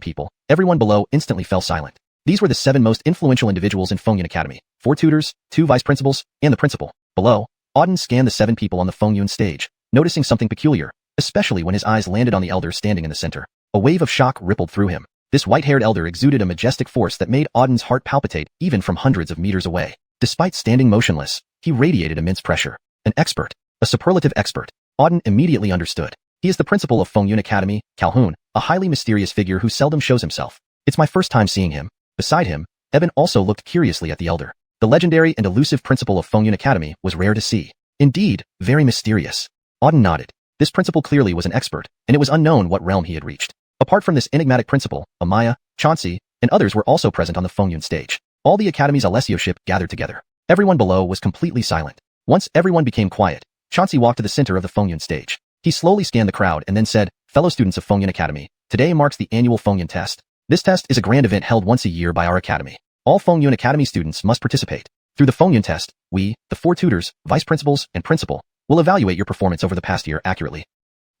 people, everyone below instantly fell silent. These were the 7 most influential individuals in Fengyun Academy, 4 tutors, 2 vice principals, and the principal. Below, Auden scanned the 7 people on the Fengyun stage, noticing something peculiar, especially when his eyes landed on the elder standing in the center. A wave of shock rippled through him. This white-haired elder exuded a majestic force that made Auden's heart palpitate even from hundreds of meters away. Despite standing motionless, he radiated immense pressure. An expert. A superlative expert. Auden immediately understood. He is the principal of Fengyun Academy, Calhoun, a highly mysterious figure who seldom shows himself. It's my first time seeing him. Beside him, Eben also looked curiously at the elder. The legendary and elusive principal of Fengyun Academy was rare to see. Indeed, very mysterious. Auden nodded. This principal clearly was an expert, and it was unknown what realm he had reached. Apart from this enigmatic principal, Amaya, Chauncey, and others were also present on the Fengyun stage. All the Academy's Alessioship gathered together. Everyone below was completely silent. Once everyone became quiet, Chauncey walked to the center of the Fengyun stage. He slowly scanned the crowd and then said, fellow students of Fengyun Academy, today marks the annual Fengyun test. This test is a grand event held once a year by our academy. All Fengyun Academy students must participate. Through the Fengyun test, we, the 4 tutors, vice principals, and principal, will evaluate your performance over the past year accurately.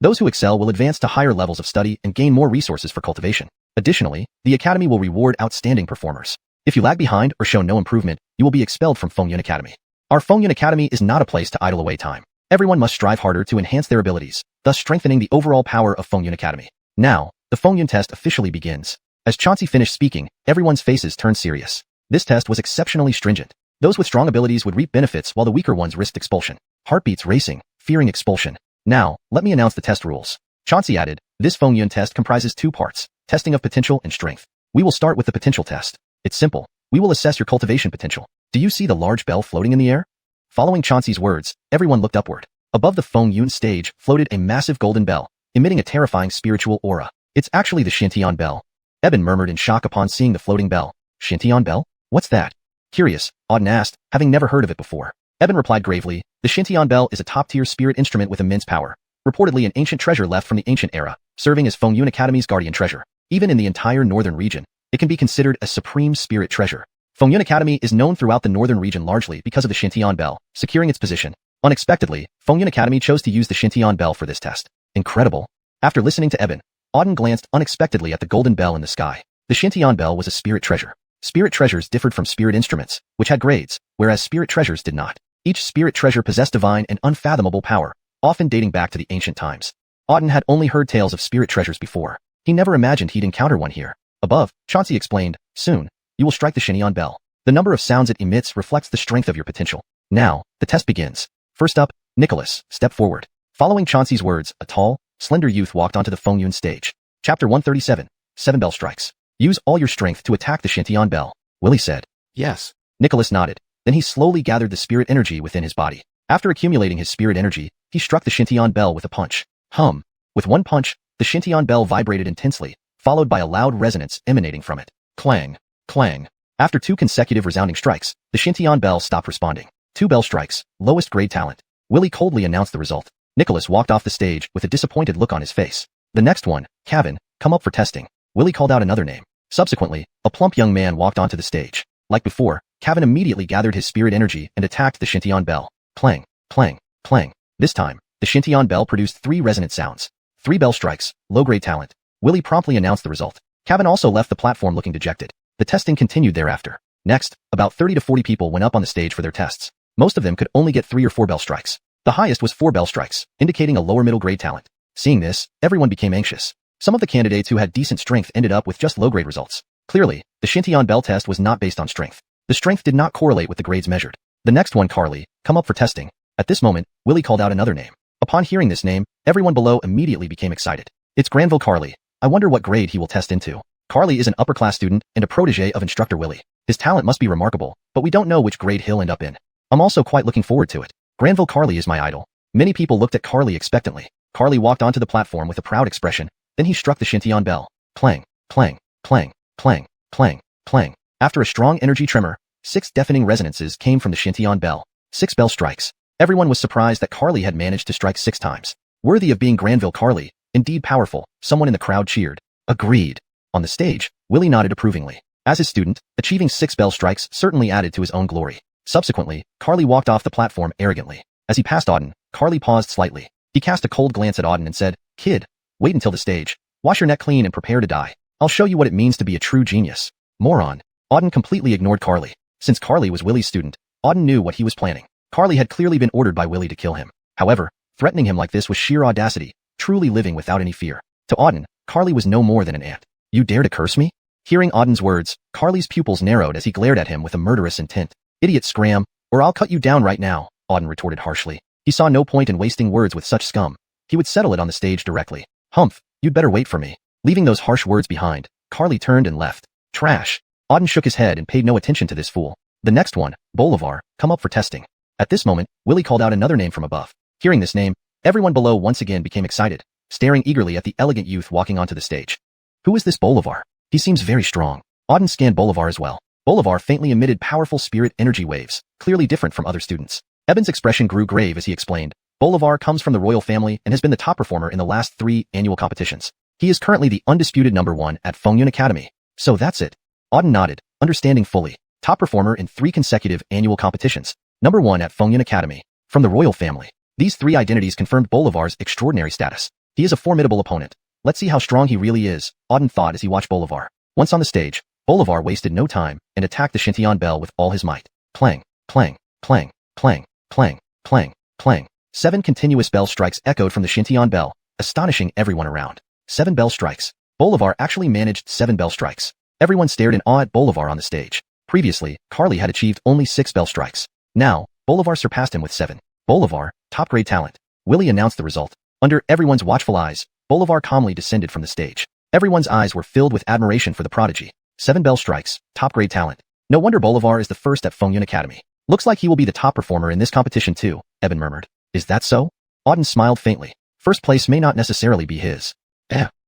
Those who excel will advance to higher levels of study and gain more resources for cultivation. Additionally, the academy will reward outstanding performers. If you lag behind or show no improvement, you will be expelled from Fengyun Academy. Our Fengyun Academy is not a place to idle away time. Everyone must strive harder to enhance their abilities, thus strengthening the overall power of Fengyun Academy. Now, the Fengyun test officially begins. As Chauncey finished speaking, everyone's faces turned serious. This test was exceptionally stringent. Those with strong abilities would reap benefits while the weaker ones risked expulsion. Heartbeats racing, fearing expulsion. Now, let me announce the test rules. Chauncey added, this Fengyun test comprises 2 parts, testing of potential and strength. We will start with the potential test. It's simple. We will assess your cultivation potential. Do you see the large bell floating in the air? Following Chauncey's words, everyone looked upward. Above the Fengyun stage floated a massive golden bell, emitting a terrifying spiritual aura. It's actually the Xiuxian bell. Eben murmured in shock upon seeing the floating bell. Xiuxian bell? What's that? Curious, Auden asked, having never heard of it before. Eben replied gravely, the Xiuxian bell is a top-tier spirit instrument with immense power. Reportedly an ancient treasure left from the ancient era, serving as Fengyun Academy's guardian treasure. Even in the entire northern region, it can be considered a supreme spirit treasure. Fengyun Academy is known throughout the northern region largely because of the Xiuxian bell, securing its position. Unexpectedly, Fengyun Academy chose to use the Xiuxian bell for this test. Incredible. After listening to Eben, Auden glanced unexpectedly at the golden bell in the sky. The Xiuxian bell was a spirit treasure. Spirit treasures differed from spirit instruments, which had grades, whereas spirit treasures did not. Each spirit treasure possessed divine and unfathomable power, often dating back to the ancient times. Auden had only heard tales of spirit treasures before. He never imagined he'd encounter one here. Above, Chauncey explained, soon, you will strike the Xiuxian bell. The number of sounds it emits reflects the strength of your potential. Now, the test begins. First up, Nicholas, step forward. Following Chauncey's words, a tall, slender youth walked onto the Fengyun stage. Chapter 137, 7 bell strikes. Use all your strength to attack the Xiuxian bell. Willie said. Yes. Nicholas nodded. Then he slowly gathered the spirit energy within his body. After accumulating his spirit energy, he struck the xiuxian bell with a punch. Hum. With one punch, the xiuxian bell vibrated intensely, followed by a loud resonance emanating from it. Clang. Clang. After 2 consecutive resounding strikes, the xiuxian bell stopped responding. 2 bell strikes, lowest grade talent. Willie coldly announced the result. Nicholas walked off the stage with a disappointed look on his face. The next one, Kevin, come up for testing. Willie called out another name. Subsequently, a plump young man walked onto the stage. Like before, Kevin immediately gathered his spirit energy and attacked the xiuxian bell. Clang, clang, clang. This time, the xiuxian bell produced 3 resonant sounds. 3 bell strikes, low-grade talent. Willie promptly announced the result. Kevin also left the platform looking dejected. The testing continued thereafter. Next, about 30 to 40 people went up on the stage for their tests. Most of them could only get 3 or 4 bell strikes. The highest was 4 bell strikes, indicating a lower middle grade talent. Seeing this, everyone became anxious. Some of the candidates who had decent strength ended up with just low-grade results. Clearly, the xiuxian bell test was not based on strength. The strength did not correlate with the grades measured. The next one, Carly, come up for testing. At this moment, Willie called out another name. Upon hearing this name, everyone below immediately became excited. It's Granville Carly. I wonder what grade he will test into. Carly is an upper-class student and a protege of instructor Willie. His talent must be remarkable, but we don't know which grade he'll end up in. I'm also quite looking forward to it. Granville Carly is my idol. Many people looked at Carly expectantly. Carly walked onto the platform with a proud expression. Then he struck the xiuxian bell. Clang, clang, clang, clang, clang, clang. After a strong energy tremor, 6 deafening resonances came from the xiuxian bell. 6 bell strikes. Everyone was surprised that Carly had managed to strike 6 times. Worthy of being Granville Carly, indeed powerful, someone in the crowd cheered. Agreed. On the stage, Willie nodded approvingly. As his student, achieving 6 bell strikes certainly added to his own glory. Subsequently, Carly walked off the platform arrogantly. As he passed Auden, Carly paused slightly. He cast a cold glance at Auden and said, "Kid, wait until the stage. Wash your neck clean and prepare to die. I'll show you what it means to be a true genius." Moron. Auden completely ignored Carly. Since Carly was Willie's student, Auden knew what he was planning. Carly had clearly been ordered by Willie to kill him. However, threatening him like this was sheer audacity, truly living without any fear. To Auden, Carly was no more than an ant. "You dare to curse me?" Hearing Auden's words, Carly's pupils narrowed as he glared at him with a murderous intent. "Idiot, scram, or I'll cut you down right now," Auden retorted harshly. He saw no point in wasting words with such scum. He would settle it on the stage directly. "Humph, you'd better wait for me." Leaving those harsh words behind, Carly turned and left. Trash. Auden shook his head and paid no attention to this fool. The next one, Bolivar, come up for testing. At this moment, Willie called out another name from above. Hearing this name, everyone below once again became excited, staring eagerly at the elegant youth walking onto the stage. Who is this Bolivar? He seems very strong. Auden scanned Bolivar as well. Bolivar faintly emitted powerful spirit energy waves, clearly different from other students. Eben's expression grew grave as he explained. Bolivar comes from the royal family and has been the top performer in the last 3 annual competitions. He is currently the undisputed #1 at Fengyun Academy. So that's it. Auden nodded, understanding fully. Top performer in 3 consecutive annual competitions. #1 at Fengyun Academy. From the royal family. These 3 identities confirmed Bolivar's extraordinary status. He is a formidable opponent. Let's see how strong he really is, Auden thought as he watched Bolivar. Once on the stage, Bolivar wasted no time and attacked the xiuxian bell with all his might. Clang, clang, clang, clang, clang, clang, clang. 7 continuous bell strikes echoed from the xiuxian bell, astonishing everyone around. 7 bell strikes. Bolivar actually managed 7 bell strikes. Everyone stared in awe at Bolivar on the stage. Previously, Carly had achieved only 6 bell strikes. Now, Bolivar surpassed him with 7. Bolivar, top-grade talent. Willie announced the result. Under everyone's watchful eyes, Bolivar calmly descended from the stage. Everyone's eyes were filled with admiration for the prodigy. 7 bell strikes, top-grade talent. No wonder Bolivar is the first at Fengyun Academy. Looks like he will be the top performer in this competition too, Eben murmured. Is that so? Auden smiled faintly. First place may not necessarily be his.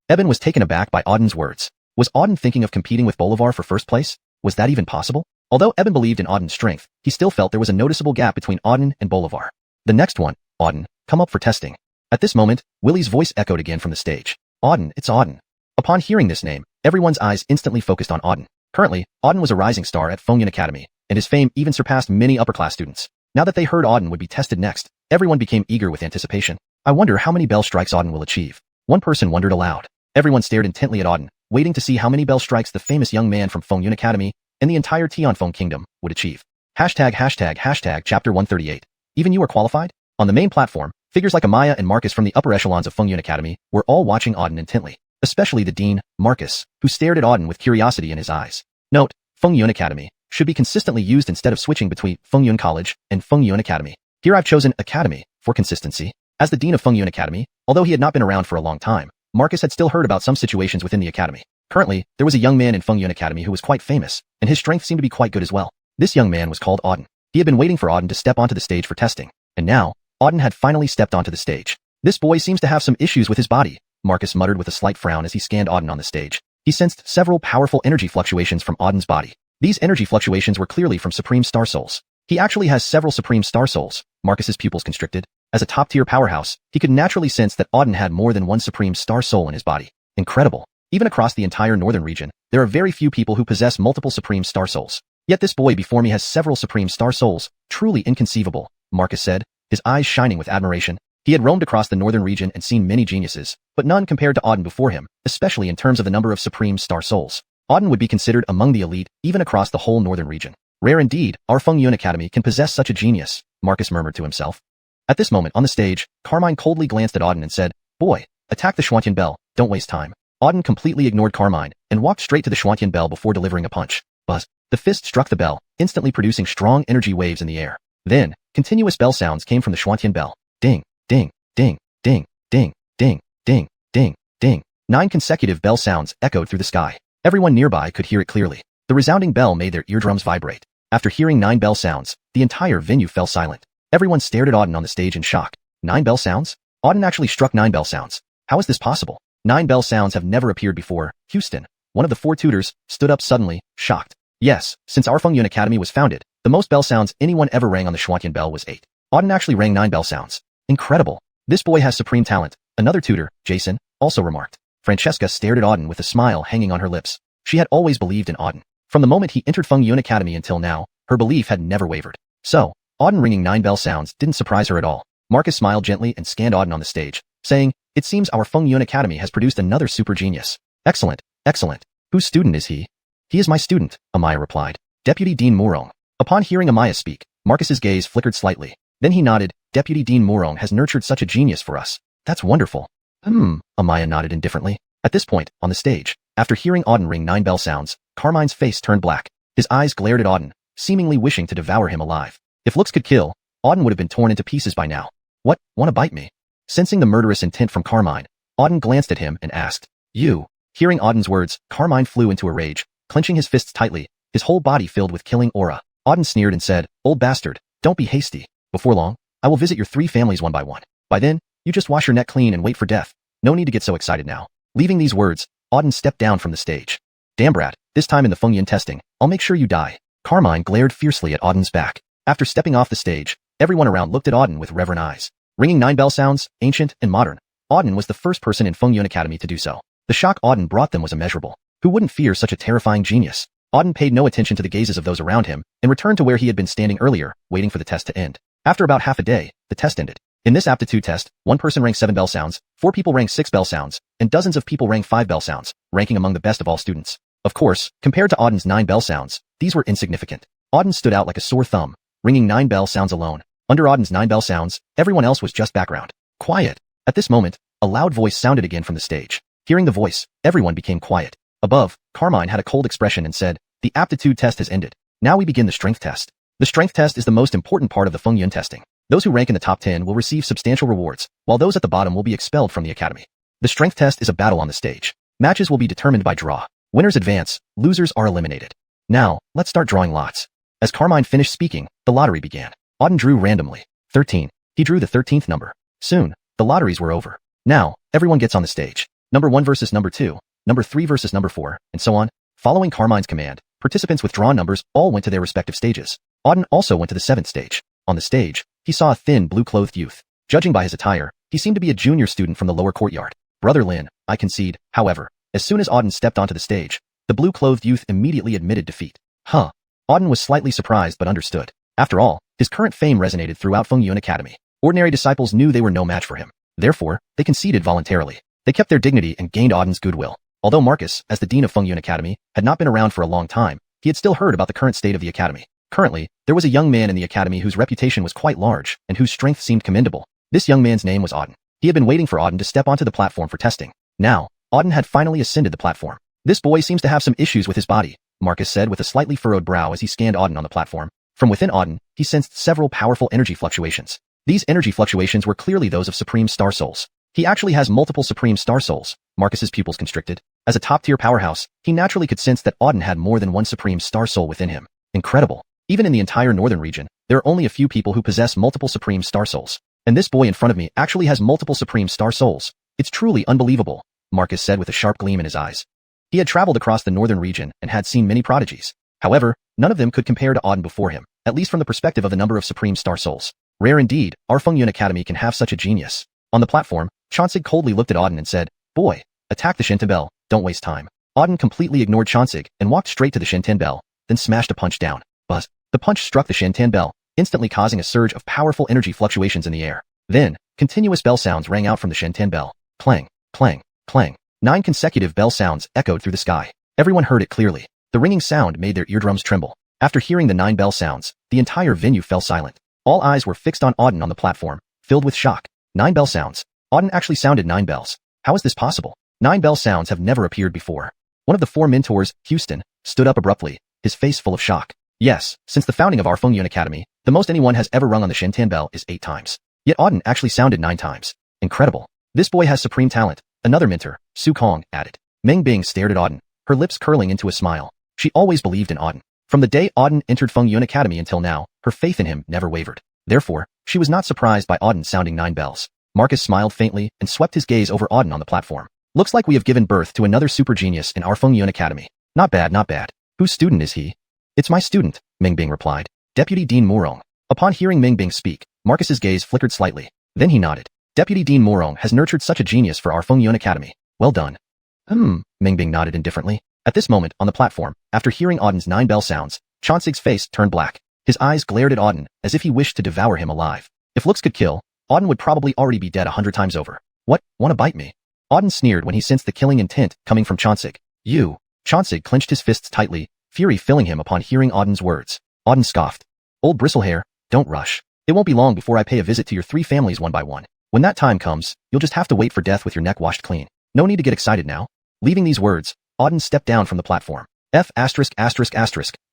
Eben was taken aback by Auden's words. Was Auden thinking of competing with Bolivar for first place? Was that even possible? Although Eben believed in Auden's strength, he still felt there was a noticeable gap between Auden and Bolivar. The next one, Auden, come up for testing. At this moment, Willie's voice echoed again from the stage. Auden, it's Auden. Upon hearing this name, everyone's eyes instantly focused on Auden. Currently, Auden was a rising star at Fengyun Academy, and his fame even surpassed many upper-class students. Now that they heard Auden would be tested next, everyone became eager with anticipation. I wonder how many bell strikes Auden will achieve. One person wondered aloud. Everyone stared intently at Auden, waiting to see how many bell strikes the famous young man from Fengyun Academy and the entire Tianfeng Kingdom would achieve. Chapter 138. Even you are qualified? On the main platform, figures like Amaya and Marcus from the upper echelons of Fengyun Academy were all watching Auden intently, especially the dean, Marcus, who stared at Auden with curiosity in his eyes. Note, Fengyun Academy should be consistently used instead of switching between Fengyun College and Fengyun Academy. Here I've chosen Academy for consistency. As the dean of Fengyun Academy, although he had not been around for a long time, Marcus had still heard about some situations within the academy. Currently, there was a young man in Fengyun Academy who was quite famous, and his strength seemed to be quite good as well. This young man was called Auden. He had been waiting for Auden to step onto the stage for testing, and now, Auden had finally stepped onto the stage. This boy seems to have some issues with his body, Marcus muttered with a slight frown as he scanned Auden on the stage. He sensed several powerful energy fluctuations from Auden's body. These energy fluctuations were clearly from Supreme Star Souls. He actually has several Supreme Star Souls, Marcus's pupils constricted. As a top-tier powerhouse, he could naturally sense that Auden had more than one Supreme Star Soul in his body. Incredible. Even across the entire northern region, there are very few people who possess multiple Supreme Star Souls. Yet this boy before me has several Supreme Star Souls. Truly inconceivable, Marcus said, his eyes shining with admiration. He had roamed across the northern region and seen many geniuses, but none compared to Auden before him, especially in terms of the number of Supreme Star Souls. Auden would be considered among the elite, even across the whole northern region. Rare indeed, our Fengyun Academy can possess such a genius, Marcus murmured to himself. At this moment on the stage, Carmine coldly glanced at Auden and said, "Boy, attack the xuanhuan bell, don't waste time." Auden completely ignored Carmine and walked straight to the xuanhuan bell before delivering a punch. Buzz. The fist struck the bell, instantly producing strong energy waves in the air. Then, continuous bell sounds came from the xuanhuan bell. Ding, ding, ding, ding, ding, ding, ding, ding, ding. 9 consecutive bell sounds echoed through the sky. Everyone nearby could hear it clearly. The resounding bell made their eardrums vibrate. After hearing 9 bell sounds, the entire venue fell silent. Everyone stared at Auden on the stage in shock. 9 bell sounds? Auden actually struck 9 bell sounds. How is this possible? 9 bell sounds have never appeared before. Houston, one of the 4 tutors, stood up suddenly, shocked. Yes, since our Fengyun Academy was founded, the most bell sounds anyone ever rang on the xuanhuan bell was 8. Auden actually rang 9 bell sounds. Incredible. This boy has supreme talent. Another tutor, Jason, also remarked. Francesca stared at Auden with a smile hanging on her lips. She had always believed in Auden. From the moment he entered Fengyun Academy until now, her belief had never wavered. So, Auden ringing 9 bell sounds didn't surprise her at all. Marcus smiled gently and scanned Auden on the stage, saying, "It seems our Fengyun Academy has produced another super genius. Excellent, excellent. Whose student is he?" "He is my student," Amaya replied. "Deputy Dean Morong." Upon hearing Amaya speak, Marcus's gaze flickered slightly. Then he nodded. "Deputy Dean Morong has nurtured such a genius for us. That's wonderful." Amaya nodded indifferently. At this point, on the stage, after hearing Auden ring 9 bell sounds, Carmine's face turned black. His eyes glared at Auden, seemingly wishing to devour him alive. If looks could kill, Auden would have been torn into pieces by now. "What, wanna bite me?" Sensing the murderous intent from Carmine, Auden glanced at him and asked, "You?" Hearing Auden's words, Carmine flew into a rage, clenching his fists tightly, his whole body filled with killing aura. Auden sneered and said, "Old bastard, don't be hasty. Before long, I will visit your 3 families one by one. By then, you just wash your neck clean and wait for death. No need to get so excited now." Leaving these words, Auden stepped down from the stage. "Damn brat, this time in the Fengyun testing, I'll make sure you die." Carmine glared fiercely at Auden's back. After stepping off the stage, everyone around looked at Auden with reverent eyes. Ringing 9 bell sounds, ancient and modern, Auden was the first person in Fengyun Academy to do so. The shock Auden brought them was immeasurable. Who wouldn't fear such a terrifying genius? Auden paid no attention to the gazes of those around him and returned to where he had been standing earlier, waiting for the test to end. After about half a day, the test ended. In this aptitude test, 1 person rang 7 bell sounds, 4 people rang 6 bell sounds, and dozens of people rang 5 bell sounds, ranking among the best of all students. Of course, compared to Auden's 9 bell sounds, these were insignificant. Auden stood out like a sore thumb, ringing 9 bell sounds alone. Under Auden's 9 bell sounds, everyone else was just background. Quiet. At this moment, a loud voice sounded again from the stage. Hearing the voice, everyone became quiet. Above, Carmine had a cold expression and said, "The aptitude test has ended. Now we begin the strength test." The strength test is the most important part of the Fengyun testing. Those who rank in the top 10 will receive substantial rewards, while those at the bottom will be expelled from the academy. The strength test is a battle on the stage. Matches will be determined by draw. Winners advance, losers are eliminated. Now, let's start drawing lots. As Carmine finished speaking, the lottery began. Auden drew randomly. 13. He drew the 13th number. Soon, the lotteries were over. Now, everyone gets on the stage. Number 1 versus number 2, number 3 versus number 4, and so on. Following Carmine's command, participants with drawn numbers all went to their respective stages. Auden also went to the 7th stage. On the stage, he saw a thin, blue-clothed youth. Judging by his attire, he seemed to be a junior student from the lower courtyard. Brother Lin, I concede. However, as soon as Auden stepped onto the stage, the blue-clothed youth immediately admitted defeat. Auden was slightly surprised but understood. After all, his current fame resonated throughout Fengyun Academy. Ordinary disciples knew they were no match for him. Therefore, they conceded voluntarily. They kept their dignity and gained Auden's goodwill. Although Marcus, as the dean of Fengyun Academy, had not been around for a long time, he had still heard about the current state of the academy. Currently, there was a young man in the academy whose reputation was quite large and whose strength seemed commendable. This young man's name was Auden. He had been waiting for Auden to step onto the platform for testing. Now, Auden had finally ascended the platform. "This boy seems to have some issues with his body," Marcus said with a slightly furrowed brow as he scanned Auden on the platform. From within Auden, he sensed several powerful energy fluctuations. These energy fluctuations were clearly those of Supreme Star Souls. He actually has multiple Supreme Star Souls, Marcus's pupils constricted. As a top-tier powerhouse, he naturally could sense that Auden had more than one Supreme Star Soul within him. Incredible. Even in the entire northern region, there are only a few people who possess multiple Supreme Star Souls. And this boy in front of me actually has multiple Supreme Star Souls. It's truly unbelievable, Marcus said with a sharp gleam in his eyes. He had traveled across the northern region and had seen many prodigies. However, none of them could compare to Auden before him, at least from the perspective of the number of Supreme Star Souls. Rare indeed, our Fengyun Academy can have such a genius. On the platform, Chansig coldly looked at Auden and said, "Boy, attack the Shinten Bell, don't waste time." Auden completely ignored Chansig and walked straight to the Shinten Bell, then smashed a punch down. Buzz. The punch struck the Shinten Bell, instantly causing a surge of powerful energy fluctuations in the air. Then, continuous bell sounds rang out from the Shinten Bell. Clang, clang, clang. 9 consecutive bell sounds echoed through the sky. Everyone heard it clearly. The ringing sound made their eardrums tremble. After hearing the 9 bell sounds, the entire venue fell silent. All eyes were fixed on Auden on the platform, filled with shock. 9 bell sounds. Auden actually sounded 9 bells. How is this possible? 9 bell sounds have never appeared before. One of the 4 mentors, Xiuxian, stood up abruptly, his face full of shock. Yes, since the founding of our Fengyun Academy, the most anyone has ever rung on the Shinten Bell is 8 times. Yet Auden actually sounded 9 times. Incredible. This boy has supreme talent, another mentor, Su Kong, added. Meng Bing stared at Auden, her lips curling into a smile. She always believed in Auden. From the day Auden entered Fengyun Academy until now, her faith in him never wavered. Therefore, she was not surprised by Auden sounding 9 bells. Marcus smiled faintly and swept his gaze over Auden on the platform. Looks like we have given birth to another super genius in our Fengyun Academy. Not bad, not bad. Whose student is he? It's my student, Meng Bing replied. Deputy Dean Morong. Upon hearing Meng Bing speak, Marcus's gaze flickered slightly. Then he nodded. Deputy Dean Morong has nurtured such a genius for our Fengyun Academy. Well done. Meng Bing nodded indifferently. At this moment, on the platform, after hearing Auden's 9 bell sounds, Chansig's face turned black. His eyes glared at Auden as if he wished to devour him alive. If looks could kill, Auden would probably already be dead 100 times over. What, wanna bite me? Auden sneered when he sensed the killing intent coming from Chansig. You. Chansig clenched his fists tightly, fury filling him upon hearing Auden's words. Auden scoffed. Old bristlehair, don't rush. It won't be long before I pay a visit to your 3 families one by one. When that time comes, you'll just have to wait for death with your neck washed clean. No need to get excited now. Leaving these words, Auden stepped down from the platform.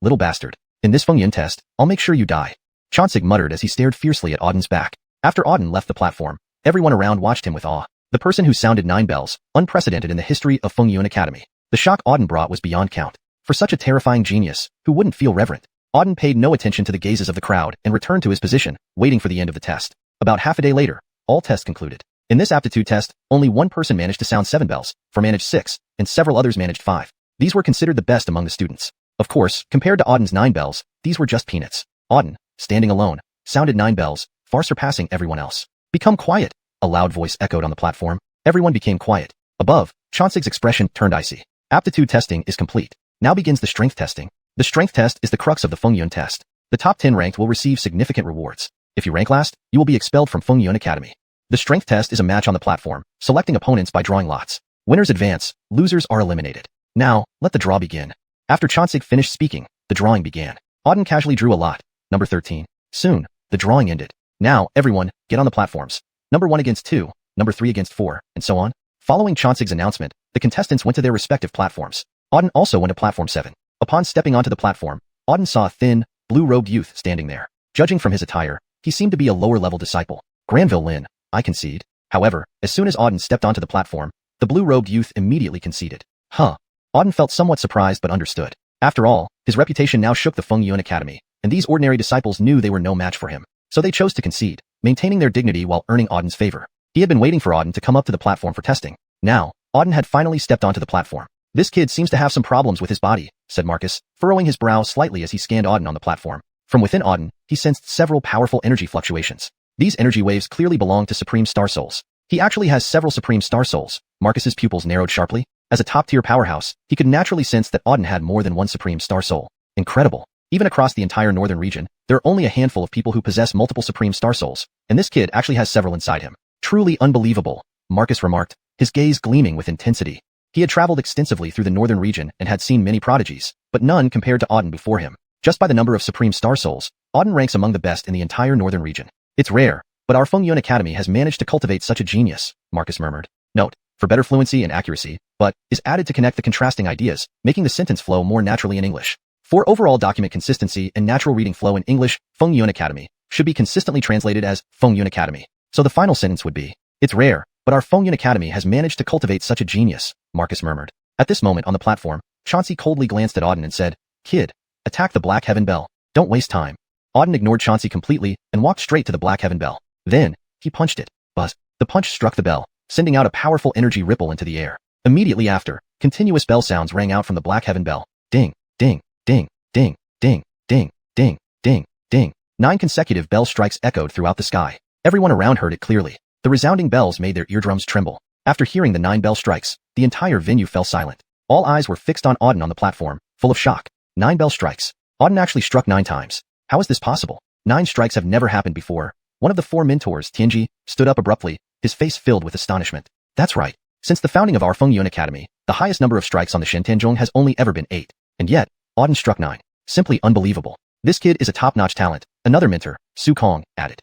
Little bastard. In this Fengyun test, I'll make sure you die. Chansig muttered as he stared fiercely at Auden's back. After Auden left the platform, everyone around watched him with awe. The person who sounded 9 bells, unprecedented in the history of Fengyun Academy. The shock Auden brought was beyond count. For such a terrifying genius, who wouldn't feel reverent? Auden paid no attention to the gazes of the crowd and returned to his position, waiting for the end of the test. About half a day later, all tests concluded. In this aptitude test, only one person managed to sound 7 bells, for managed 6, and several others managed 5. These were considered the best among the students. Of course, compared to Auden's 9 bells, these were just peanuts. Auden, standing alone, sounded 9 bells, far surpassing everyone else. Become quiet, a loud voice echoed on the platform. Everyone became quiet. Above, Chansig's expression turned icy. Aptitude testing is complete. Now begins the strength testing. The strength test is the crux of the Fengyun test. The top 10 ranked will receive significant rewards. If you rank last, you will be expelled from Fengyun Academy. The strength test is a match on the platform, selecting opponents by drawing lots. Winners advance, losers are eliminated. Now, let the draw begin. After Chansig finished speaking, the drawing began. Auden casually drew a lot. Number 13. Soon, the drawing ended. Now, everyone, get on the platforms. Number 1 against 2, number 3 against 4, and so on. Following Chansig's announcement, the contestants went to their respective platforms. Auden also went to platform 7. Upon stepping onto the platform, Auden saw a thin, blue-robed youth standing there. Judging from his attire, he seemed to be a lower-level disciple. Granville Lin, I concede. However, as soon as Auden stepped onto the platform, the blue-robed youth immediately conceded. Auden felt somewhat surprised but understood. After all, his reputation now shook the Fengyun Academy, and these ordinary disciples knew they were no match for him. So they chose to concede, maintaining their dignity while earning Auden's favor. He had been waiting for Auden to come up to the platform for testing. Now, Auden had finally stepped onto the platform. This kid seems to have some problems with his body, said Marcus, furrowing his brow slightly as he scanned Auden on the platform. From within Auden, he sensed several powerful energy fluctuations. These energy waves clearly belong to Supreme Star Souls. He actually has several Supreme Star Souls. Marcus's pupils narrowed sharply. As a top-tier powerhouse, he could naturally sense that Auden had more than one Supreme Star Soul. Incredible. Even across the entire northern region, there are only a handful of people who possess multiple Supreme Star Souls, and this kid actually has several inside him. Truly unbelievable, Marcus remarked, his gaze gleaming with intensity. He had traveled extensively through the northern region and had seen many prodigies, but none compared to Auden before him. Just by the number of Supreme Star Souls, Auden ranks among the best in the entire northern region. It's rare, but our Fengyun Academy has managed to cultivate such a genius, Marcus murmured. Note, for better fluency and accuracy, but is added to connect the contrasting ideas, making the sentence flow more naturally in English. For overall document consistency and natural reading flow in English, Fengyun Academy should be consistently translated as Fengyun Academy. So the final sentence would be, it's rare, but our Fengyun Academy has managed to cultivate such a genius, Marcus murmured. At this moment on the platform, Chauncey coldly glanced at Auden and said, Kid, attack the Black Heaven Bell. Don't waste time. Auden ignored Chauncey completely and walked straight to the Black Heaven bell. Then, he punched it. Buzz. The punch struck the bell, sending out a powerful energy ripple into the air. Immediately after, continuous bell sounds rang out from the Black Heaven bell. Ding, ding, ding, ding, ding, ding, ding, ding, ding. 9 consecutive bell strikes echoed throughout the sky. Everyone around heard it clearly. The resounding bells made their eardrums tremble. After hearing the 9 bell strikes, the entire venue fell silent. All eyes were fixed on Auden on the platform, full of shock. 9 bell strikes. Auden actually struck 9 times. How is this possible? 9 strikes have never happened before. One of the 4 mentors, Tianji, stood up abruptly, his face filled with astonishment. That's right. Since the founding of our Fengyun Academy, the highest number of strikes on the Shentanzhong has only ever been 8. And yet, Auden struck 9. Simply unbelievable. This kid is a top-notch talent, another mentor, Su Kong, added.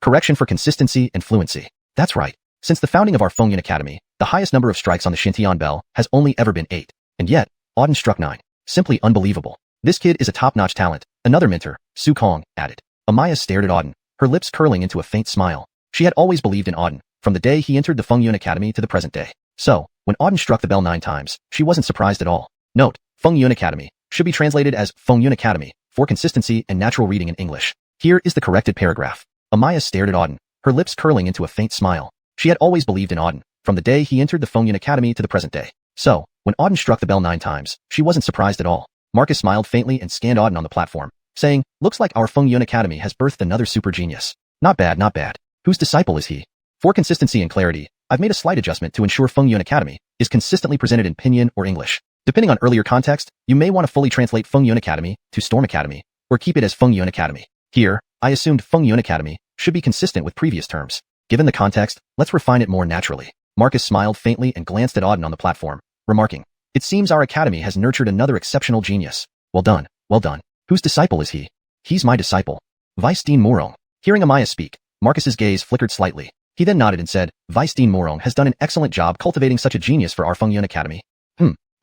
Correction for consistency and fluency. That's right. Since the founding of our Fengyun Academy, the highest number of strikes on the Shintian bell has only ever been 8. And yet, Auden struck 9. Simply unbelievable. This kid is a top-notch talent, another mentor, Su Kong, added. Amaya stared at Auden, her lips curling into a faint smile. She had always believed in Auden, from the day he entered the Fengyun Academy to the present day. So, when Auden struck the bell 9 times, she wasn't surprised at all. Note, Fengyun Academy should be translated as Fengyun Academy, for consistency and natural reading in English. Here is the corrected paragraph. Amaya stared at Auden, her lips curling into a faint smile. She had always believed in Auden, from the day he entered the Fengyun Academy to the present day. So, when Auden struck the bell 9 times, she wasn't surprised at all. Marcus smiled faintly and scanned Auden on the platform, saying, looks like our Fengyun Academy has birthed another super genius. Not bad, not bad. Whose disciple is he? For consistency and clarity, I've made a slight adjustment to ensure Fengyun Academy is consistently presented in Pinyin or English. Depending on earlier context, you may want to fully translate Fengyun Academy to Storm Academy, or keep it as Fengyun Academy. Here, I assumed Fengyun Academy should be consistent with previous terms. Given the context, let's refine it more naturally. Marcus smiled faintly and glanced at Auden on the platform, remarking, it seems our academy has nurtured another exceptional genius. Well done, well done. Whose disciple is he? He's my disciple. Vice Dean Morong. Hearing Amaya speak, Marcus's gaze flickered slightly. He then nodded and said, Vice Dean Morong has done an excellent job cultivating such a genius for our Fengyun Academy.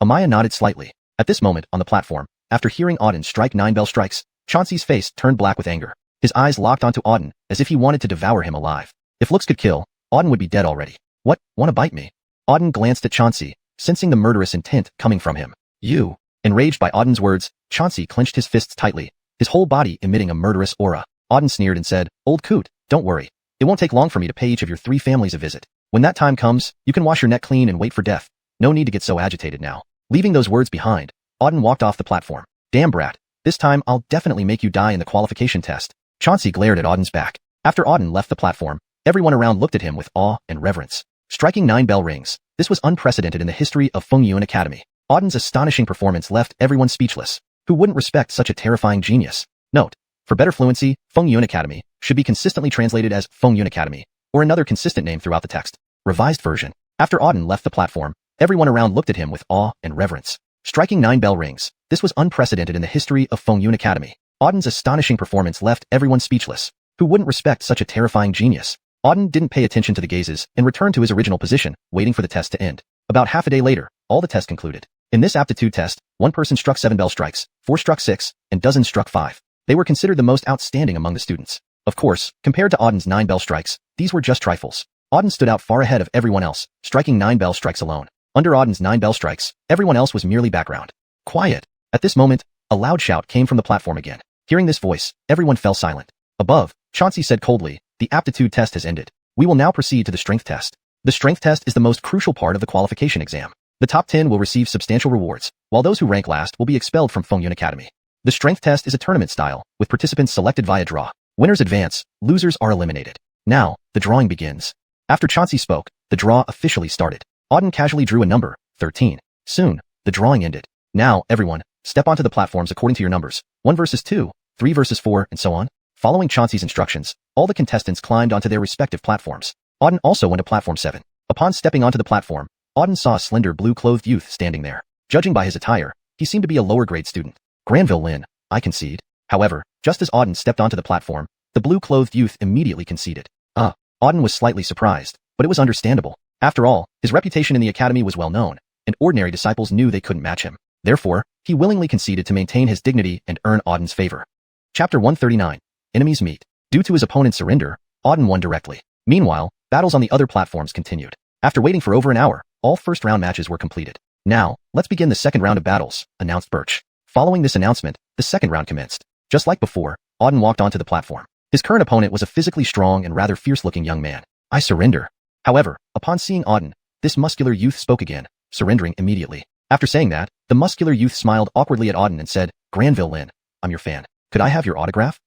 Amaya nodded slightly. At this moment, on the platform, after hearing Auden strike 9 bell strikes, Chauncey's face turned black with anger. His eyes locked onto Auden, as if he wanted to devour him alive. If looks could kill, Auden would be dead already. What, wanna bite me? Auden glanced at Chauncey, sensing the murderous intent coming from him. You. Enraged by Auden's words, Chauncey clenched his fists tightly, his whole body emitting a murderous aura. Auden sneered and said, Old coot, don't worry. It won't take long for me to pay each of your 3 families a visit. When that time comes, you can wash your neck clean and wait for death. No need to get so agitated now. Leaving those words behind, Auden walked off the platform. Damn brat, this time I'll definitely make you die in the qualification test. Chauncey glared at Auden's back. After Auden left the platform, everyone around looked at him with awe and reverence. Striking 9 bell rings, this was unprecedented in the history of Fengyun Academy. Auden's astonishing performance left everyone speechless. Who wouldn't respect such a terrifying genius? Note, for better fluency, Fengyun Academy should be consistently translated as Fengyun Academy, or another consistent name throughout the text. Revised version. After Auden left the platform, everyone around looked at him with awe and reverence. Striking 9 bell rings, this was unprecedented in the history of Fengyun Academy. Auden's astonishing performance left everyone speechless. Who wouldn't respect such a terrifying genius? Auden didn't pay attention to the gazes and returned to his original position, waiting for the test to end. About half a day later, all the tests concluded. In this aptitude test, 1 person struck 7 bell strikes, 4 struck 6, and dozens struck 5. They were considered the most outstanding among the students. Of course, compared to Auden's 9 bell strikes, these were just trifles. Auden stood out far ahead of everyone else, striking 9 bell strikes alone. Under Auden's 9 bell strikes, everyone else was merely background. Quiet. At this moment, a loud shout came from the platform again. Hearing this voice, everyone fell silent. Above, Chauncey said coldly, the aptitude test has ended. We will now proceed to the strength test. The strength test is the most crucial part of the qualification exam. The top 10 will receive substantial rewards, while those who rank last will be expelled from Fengyun Academy. The strength test is a tournament style, with participants selected via draw. Winners advance, losers are eliminated. Now, the drawing begins. After Chauncey spoke, the draw officially started. Auden casually drew a number, 13. Soon, the drawing ended. Now, everyone, step onto the platforms according to your numbers. 1 versus 2, 3 versus 4, and so on. Following Chauncey's instructions, all the contestants climbed onto their respective platforms. Auden also went to platform 7. Upon stepping onto the platform, Auden saw a slender blue-clothed youth standing there. Judging by his attire, he seemed to be a lower-grade student. Granville Lin, I concede. However, just as Auden stepped onto the platform, the blue-clothed youth immediately conceded. Auden was slightly surprised, but it was understandable. After all, his reputation in the academy was well known, and ordinary disciples knew they couldn't match him. Therefore, he willingly conceded to maintain his dignity and earn Auden's favor. Chapter 139. Enemies meet. Due to his opponent's surrender, Auden won directly. Meanwhile, battles on the other platforms continued. After waiting for over an hour, all first-round matches were completed. Now, let's begin the second round of battles, announced Birch. Following this announcement, the second round commenced. Just like before, Auden walked onto the platform. His current opponent was a physically strong and rather fierce-looking young man. I surrender. However, upon seeing Auden, this muscular youth spoke again, surrendering immediately. After saying that, the muscular youth smiled awkwardly at Auden and said, Granville Lin, I'm your fan. Could I have your autograph?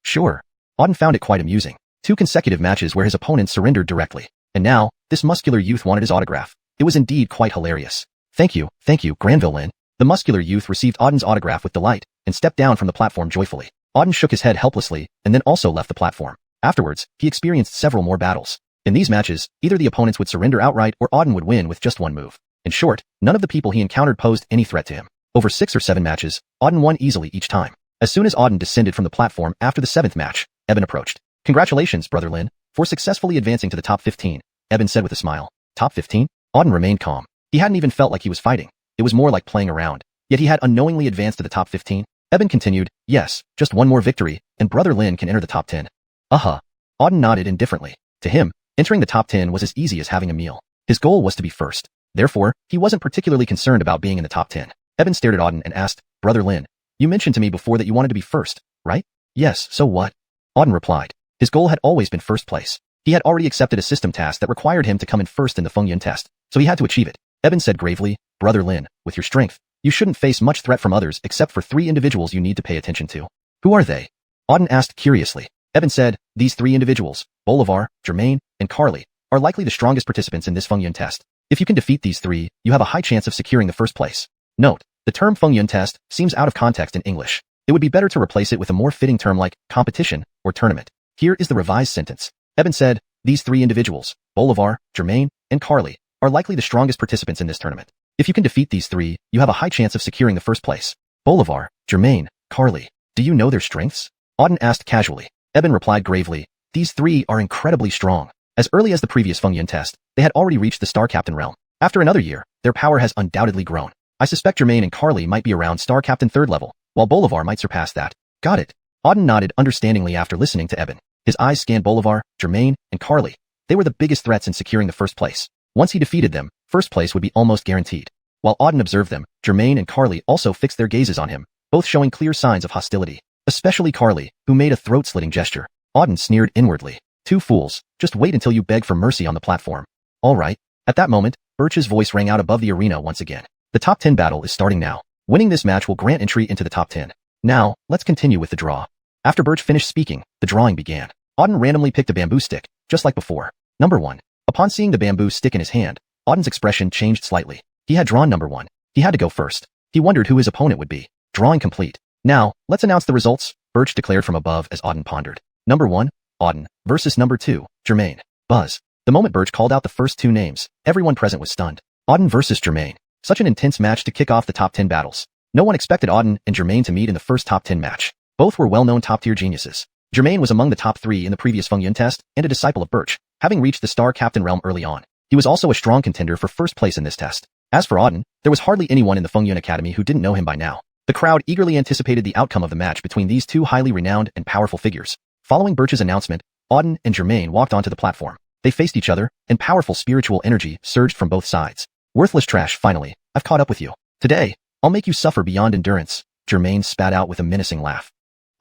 Sure. Auden found it quite amusing. 2 consecutive matches where his opponent surrendered directly. And now, this muscular youth wanted his autograph. It was indeed quite hilarious. Thank you, Granville Lin. The muscular youth received Auden's autograph with delight and stepped down from the platform joyfully. Auden shook his head helplessly and then also left the platform. Afterwards, he experienced several more battles. In these matches, either the opponents would surrender outright or Auden would win with just one move. In short, none of the people he encountered posed any threat to him. Over 6 or 7 matches, Auden won easily each time. As soon as Auden descended from the platform after the 7th match, Eben approached. Congratulations, Brother Lin, for successfully advancing to the top 15, Eben said with a smile. Top 15? Auden remained calm. He hadn't even felt like he was fighting. It was more like playing around. Yet he had unknowingly advanced to the top 15. Eben continued, yes, just one more victory, and Brother Lin can enter the top 10. Auden nodded indifferently. To him, entering the top 10 was as easy as having a meal. His goal was to be first. Therefore, he wasn't particularly concerned about being in the top 10. Eben stared at Auden and asked, Brother Lin, you mentioned to me before that you wanted to be first, right? Yes, so what? Auden replied. His goal had always been first place. He had already accepted a system task that required him to come in first in the Fengyun test, so he had to achieve it. Eben said gravely, Brother Lin, with your strength, you shouldn't face much threat from others except for 3 individuals you need to pay attention to. Who are they? Auden asked curiously. Eben said, these 3 individuals, Bolivar, Germain, and Carly, are likely the strongest participants in this Fengyun test. If you can defeat these 3, you have a high chance of securing the first place. Note, the term Fengyun test seems out of context in English. It would be better to replace it with a more fitting term like competition or tournament. Here is the revised sentence. Eben said, these 3 individuals, Bolivar, Germain, and Carly, are likely the strongest participants in this tournament. If you can defeat these 3, you have a high chance of securing the first place. Bolivar, Germain, Carly, do you know their strengths? Auden asked casually. Eben replied gravely, these 3 are incredibly strong. As early as the previous Fengyun test, they had already reached the Star Captain realm. After another year, their power has undoubtedly grown. I suspect Germain and Carly might be around Star Captain 3rd level, while Bolivar might surpass that. Got it. Auden nodded understandingly after listening to Eben. His eyes scanned Bolivar, Germain, and Carly. They were the biggest threats in securing the first place. Once he defeated them, first place would be almost guaranteed. While Auden observed them, Germain and Carly also fixed their gazes on him, both showing clear signs of hostility. Especially Carly, who made a throat-slitting gesture. Auden sneered inwardly. 2 fools, just wait until you beg for mercy on the platform. All right. At that moment, Birch's voice rang out above the arena once again. The top 10 battle is starting now. Winning this match will grant entry into the top 10. Now, let's continue with the draw. After Birch finished speaking, the drawing began. Auden randomly picked a bamboo stick, just like before. Number 1. Upon seeing the bamboo stick in his hand, Auden's expression changed slightly. He had drawn number 1. He had to go first. He wondered who his opponent would be. Drawing complete. Now, let's announce the results, Birch declared from above as Auden pondered. Number 1, Auden, versus number 2, Germain. Buzz. The moment Birch called out the first 2 names, everyone present was stunned. Auden versus Germain. Such an intense match to kick off the top 10 battles. No one expected Auden and Germain to meet in the first top 10 match. Both were well-known top-tier geniuses. Germain was among the top 3 in the previous Fengyun test and a disciple of Birch, having reached the Star Captain realm early on. He was also a strong contender for first place in this test. As for Auden, there was hardly anyone in the Fengyun Academy who didn't know him by now. The crowd eagerly anticipated the outcome of the match between these 2 highly renowned and powerful figures. Following Birch's announcement, Auden and Germain walked onto the platform. They faced each other, and powerful spiritual energy surged from both sides. Worthless trash, finally, I've caught up with you. Today, I'll make you suffer beyond endurance, Germain spat out with a menacing laugh.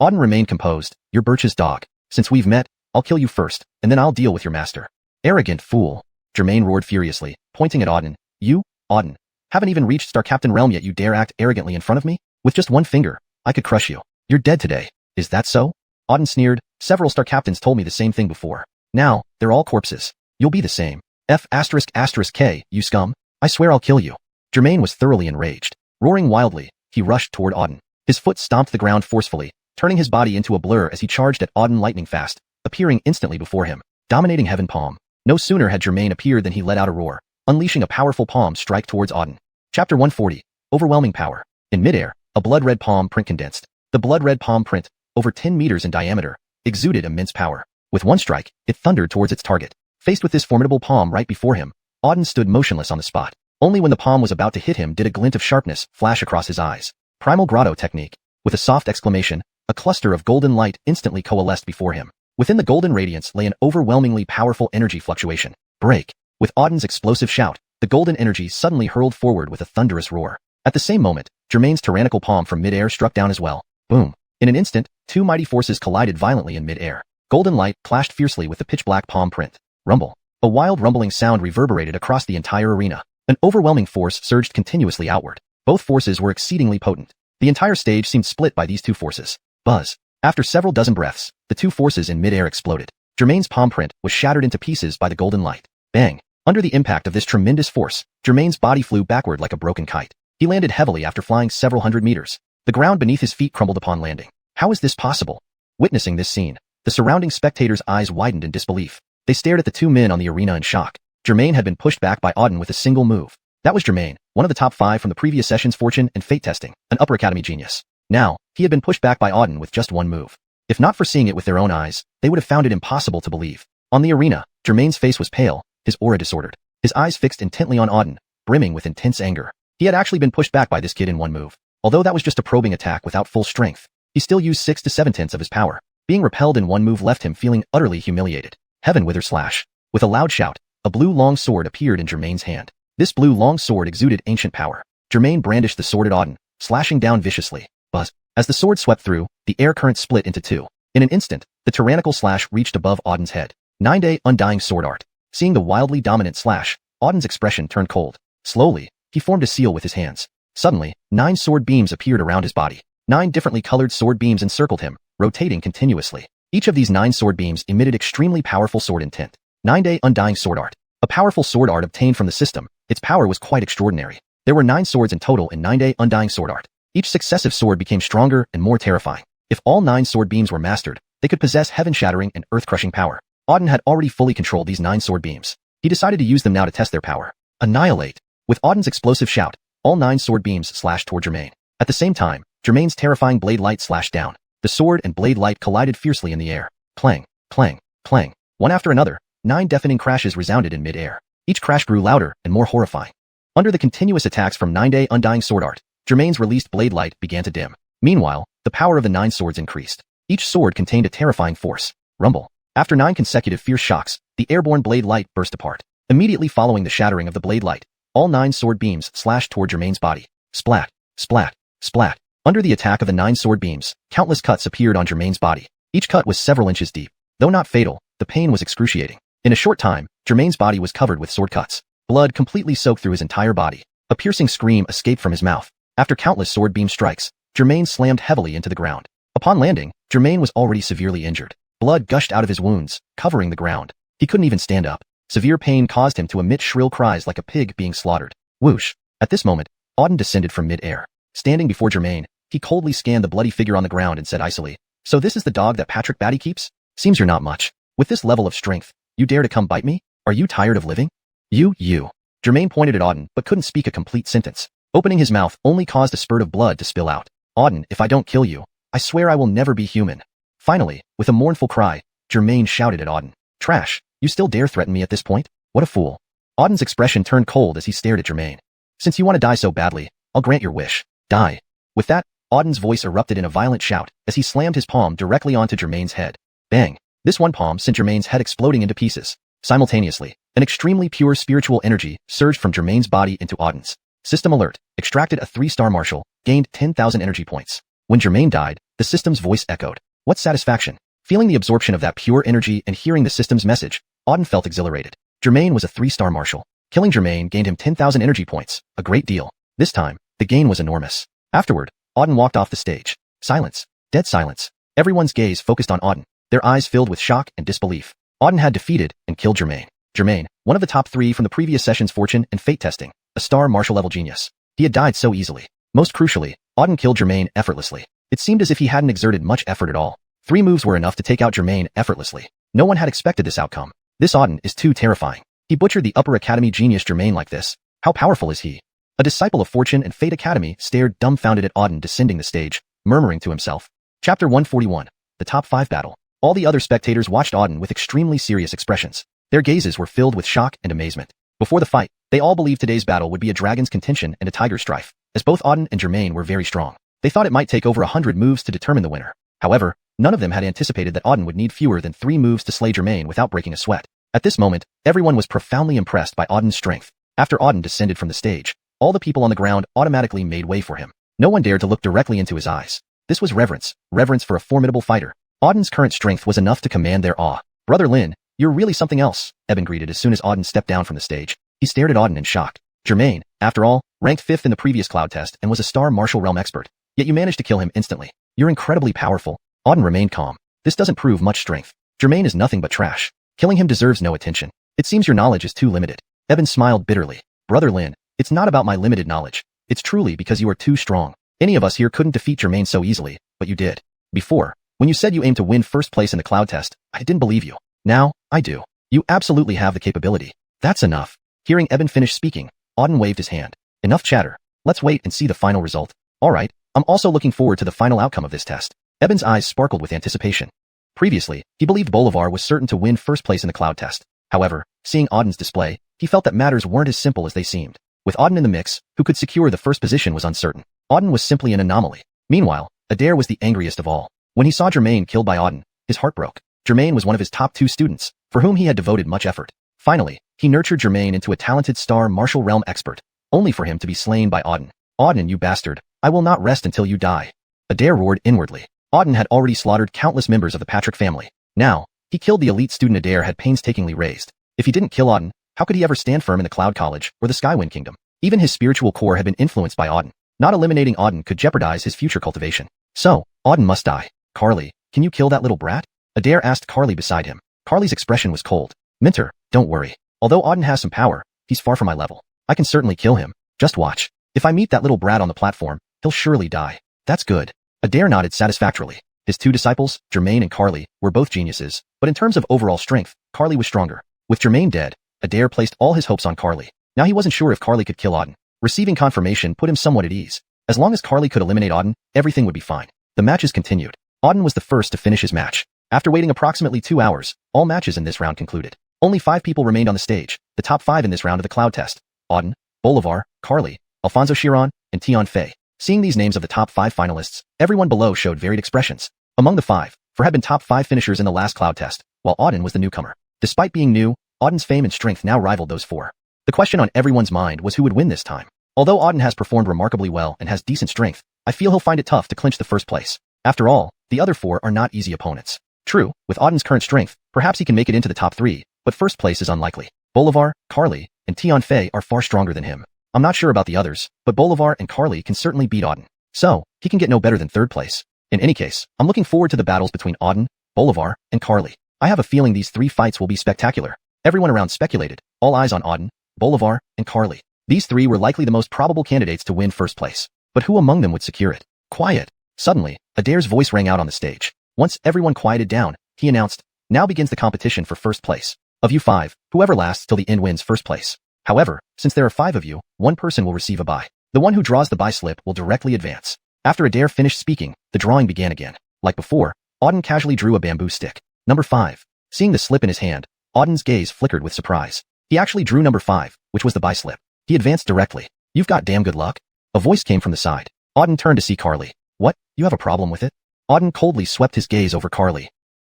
Auden remained composed. You're Birch's dog. Since we've met, I'll kill you first, and then I'll deal with your master. Arrogant fool, Germain roared furiously, pointing at Auden. You, Auden, haven't even reached Star Captain realm yet, you dare act arrogantly in front of me? With just one finger, I could crush you. You're dead today. Is that so? Auden sneered. Several Star Captains told me the same thing before. Now, they're all corpses. You'll be the same. F***K, you scum. I swear I'll kill you. Germain was thoroughly enraged. Roaring wildly, he rushed toward Auden. His foot stomped the ground forcefully, turning his body into a blur as he charged at Auden lightning fast, appearing instantly before him, dominating Heaven Palm. No sooner had Germain appeared than he let out a roar, unleashing a powerful palm strike towards Auden. Chapter 140. Overwhelming Power. In midair, a blood-red palm print condensed. The blood-red palm print, over 10 meters in diameter, exuded immense power. With one strike, it thundered towards its target. Faced with this formidable palm right before him, Auden stood motionless on the spot. Only when the palm was about to hit him did a glint of sharpness flash across his eyes. Primal Grotto technique. With a soft exclamation, a cluster of golden light instantly coalesced before him. Within the golden radiance lay an overwhelmingly powerful energy fluctuation. Break. With Auden's explosive shout, the golden energy suddenly hurled forward with a thunderous roar. At the same moment, Germain's tyrannical palm from midair struck down as well. Boom. In an instant, two mighty forces collided violently in mid-air. Golden light clashed fiercely with the pitch-black palm print. Rumble. A wild rumbling sound reverberated across the entire arena. An overwhelming force surged continuously outward. Both forces were exceedingly potent. The entire stage seemed split by these two forces. Buzz. After several dozen breaths, the two forces in mid-air exploded. Jermaine's palm print was shattered into pieces by the golden light. Bang. Under the impact of this tremendous force, Jermaine's body flew backward like a broken kite. He landed heavily after flying several hundred meters. The ground beneath his feet crumbled upon landing. How is this possible? Witnessing this scene, the surrounding spectators' eyes widened in disbelief. They stared at the two men on the arena in shock. Jermaine had been pushed back by Auden with a single move. That was Jermaine, one of the top 5 from the previous session's fortune and fate testing, an upper academy genius. Now, he had been pushed back by Auden with just one move. If not for seeing it with their own eyes, they would have found it impossible to believe. On the arena, Jermaine's face was pale, his aura disordered. His eyes fixed intently on Auden, brimming with intense anger. He had actually been pushed back by this kid in one move. Although that was just a probing attack without full strength, he still used 6 to 7/10 of his power. Being repelled in one move left him feeling utterly humiliated. Heaven wither slash. With a loud shout, a blue long sword appeared in Jermaine's hand. This blue long sword exuded ancient power. Jermaine brandished the sword at Auden, slashing down viciously. Buzz. As the sword swept through, the air current split into two. In an instant, the tyrannical slash reached above Auden's head. 9-day undying sword art. Seeing the wildly dominant slash, Auden's expression turned cold. Slowly, he formed a seal with his hands. Suddenly, 9 sword beams appeared around his body. 9 differently colored sword beams encircled him, rotating continuously. Each of these 9 sword beams emitted extremely powerful sword intent. 9-day undying sword art. A powerful sword art obtained from the system. Its power was quite extraordinary. There were 9 swords in total in 9-day undying sword art. Each successive sword became stronger and more terrifying. If all 9 sword beams were mastered, they could possess heaven-shattering and earth-crushing power. Auden had already fully controlled these 9 sword beams. He decided to use them now to test their power. Annihilate. With Auden's explosive shout, all 9 sword beams slashed toward Jermaine. At the same time, Jermaine's terrifying blade light slashed down. The sword and blade light collided fiercely in the air. Clang, clang, clang. One after another, 9 deafening crashes resounded in mid-air. Each crash grew louder and more horrifying. Under the continuous attacks from 9-day undying sword art, Jermaine's released blade light began to dim. Meanwhile, the power of the 9 swords increased. Each sword contained a terrifying force. Rumble. After 9 consecutive fierce shocks, the airborne blade light burst apart. Immediately following the shattering of the blade light, all 9 sword beams slashed toward Jermaine's body. Splat, splat, splat. Under the attack of the 9 sword beams, countless cuts appeared on Jermaine's body. Each cut was several inches deep. Though not fatal, the pain was excruciating. In a short time, Jermaine's body was covered with sword cuts. Blood completely soaked through his entire body. A piercing scream escaped from his mouth. After countless sword beam strikes, Jermaine slammed heavily into the ground. Upon landing, Jermaine was already severely injured. Blood gushed out of his wounds, covering the ground. He couldn't even stand up. Severe pain caused him to emit shrill cries like a pig being slaughtered. Whoosh. At this moment, Auden descended from mid-air. Standing before Jermaine, he coldly scanned the bloody figure on the ground and said icily, "So this is the dog that Patrick Batty keeps? Seems you're not much. With this level of strength, you dare to come bite me? Are you tired of living?" You. Jermaine pointed at Auden but couldn't speak a complete sentence. Opening his mouth only caused a spurt of blood to spill out. "Auden, if I don't kill you, I swear I will never be human." Finally, with a mournful cry, Jermaine shouted at Auden, "Trash, you still dare threaten me at this point? What a fool." Auden's expression turned cold as he stared at Jermaine. "Since you want to die so badly, I'll grant your wish. Die." With that, Auden's voice erupted in a violent shout as he slammed his palm directly onto Jermaine's head. Bang! This one palm sent Jermaine's head exploding into pieces. Simultaneously, an extremely pure spiritual energy surged from Jermaine's body into Auden's. System alert. Extracted a 3-star marshal, gained 10,000 energy points. When Jermaine died, the system's voice echoed. What satisfaction! Feeling the absorption of that pure energy and hearing the system's message, Auden felt exhilarated. Jermaine was a 3-star marshal. Killing Jermaine gained him 10,000 energy points, a great deal. This time, the gain was enormous. Afterward, Auden walked off the stage. Silence. Dead silence. Everyone's gaze focused on Auden, their eyes filled with shock and disbelief. Auden had defeated and killed Jermaine. Jermaine, one of the top 3 from the previous session's fortune and fate testing, a star marshal level genius. He had died so easily. Most crucially, Auden killed Jermaine effortlessly. It seemed as if he hadn't exerted much effort at all. 3 moves were enough to take out Jermaine effortlessly. No one had expected this outcome. This Auden is too terrifying. He butchered the upper academy genius Jermaine like this. How powerful is he? A disciple of Fortune and Fate Academy stared dumbfounded at Auden descending the stage, murmuring to himself. Chapter 141. The Top 5 Battle. All the other spectators watched Auden with extremely serious expressions. Their gazes were filled with shock and amazement. Before the fight, they all believed today's battle would be a dragon's contention and a tiger's strife, as both Auden and Jermaine were very strong. They thought it might take over 100 moves to determine the winner. However, none of them had anticipated that Auden would need fewer than 3 moves to slay Jermaine without breaking a sweat. At this moment, everyone was profoundly impressed by Auden's strength. After Auden descended from the stage, all the people on the ground automatically made way for him. No one dared to look directly into his eyes. This was reverence. Reverence for a formidable fighter. Auden's current strength was enough to command their awe. Brother Lin, you're really something else, Eben greeted as soon as Auden stepped down from the stage. He stared at Auden in shock. Germain, after all, ranked 5th in the previous cloud test and was a star martial realm expert. Yet you managed to kill him instantly. You're incredibly powerful. Auden remained calm. This doesn't prove much strength. Germain is nothing but trash. Killing him deserves no attention. It seems your knowledge is too limited. Eben smiled bitterly. Brother Lin, it's not about my limited knowledge. It's truly because you are too strong. Any of us here couldn't defeat Germain so easily, but you did. Before, when you said you aimed to win first place in the cloud test, I didn't believe you. Now, I do. You absolutely have the capability. That's enough. Hearing Eben finish speaking, Auden waved his hand. Enough chatter. Let's wait and see the final result. Alright, I'm also looking forward to the final outcome of this test. Eben's eyes sparkled with anticipation. Previously, he believed Bolivar was certain to win first place in the cloud test. However, seeing Auden's display, he felt that matters weren't as simple as they seemed. With Auden in the mix, who could secure the first position was uncertain. Auden was simply an anomaly. Meanwhile, Adair was the angriest of all. When he saw Germain killed by Auden, his heart broke. Germain was one of his top 2 students, for whom he had devoted much effort. Finally, he nurtured Germain into a talented star martial realm expert, only for him to be slain by Auden. Auden, you bastard, I will not rest until you die. Adair roared inwardly. Auden had already slaughtered countless members of the Patrick family. Now, he killed the elite student Adair had painstakingly raised. If he didn't kill Auden, how could he ever stand firm in the Cloud College or the Skywind Kingdom? Even his spiritual core had been influenced by Auden. Not eliminating Auden could jeopardize his future cultivation. So, Auden must die. Carly, can you kill that little brat? Adair asked Carly beside him. Carly's expression was cold. Minter, don't worry. Although Auden has some power, he's far from my level. I can certainly kill him. Just watch. If I meet that little brat on the platform, he'll surely die. That's good. Adair nodded satisfactorily. His 2 disciples, Germain and Carly, were both geniuses, but in terms of overall strength, Carly was stronger. With Germain dead, Adair placed all his hopes on Carly. Now he wasn't sure if Carly could kill Auden. Receiving confirmation put him somewhat at ease. As long as Carly could eliminate Auden, everything would be fine. The matches continued. Auden was the first to finish his match. After waiting approximately 2 hours, all matches in this round concluded. Only 5 people remained on the stage, the top 5 in this round of the cloud test. Auden, Bolivar, Carly, Alfonso Chiron, and Tian Fei. Seeing these names of the top 5 finalists, everyone below showed varied expressions. Among the 5, 4 had been top 5 finishers in the last cloud test, while Auden was the newcomer. Despite being new, Auden's fame and strength now rivaled those 4. The question on everyone's mind was who would win this time. Although Auden has performed remarkably well and has decent strength, I feel he'll find it tough to clinch the first place. After all, the other 4 are not easy opponents. True, with Auden's current strength, perhaps he can make it into the top 3, but first place is unlikely. Bolivar, Carly, and Tian Fei are far stronger than him. I'm not sure about the others, but Bolivar and Carly can certainly beat Auden. So, he can get no better than 3rd place. In any case, I'm looking forward to the battles between Auden, Bolivar, and Carly. I have a feeling these 3 fights will be spectacular. Everyone around speculated, all eyes on Auden, Bolivar, and Carly. These 3 were likely the most probable candidates to win first place. But who among them would secure it? Quiet. Suddenly, Adair's voice rang out on the stage. Once everyone quieted down, he announced, now begins the competition for first place. Of you 5, whoever lasts till the end wins first place. However, since there are 5 of you, 1 person will receive a bye. The one who draws the bye slip will directly advance. After Adair finished speaking, the drawing began again. Like before, Auden casually drew a bamboo stick. Number 5. Seeing the slip in his hand, Auden's gaze flickered with surprise. He actually drew number 5, which was the bye slip. He advanced directly. You've got damn good luck. A voice came from the side. Auden turned to see Carly. What, you have a problem with it? Auden coldly swept his gaze over Carly.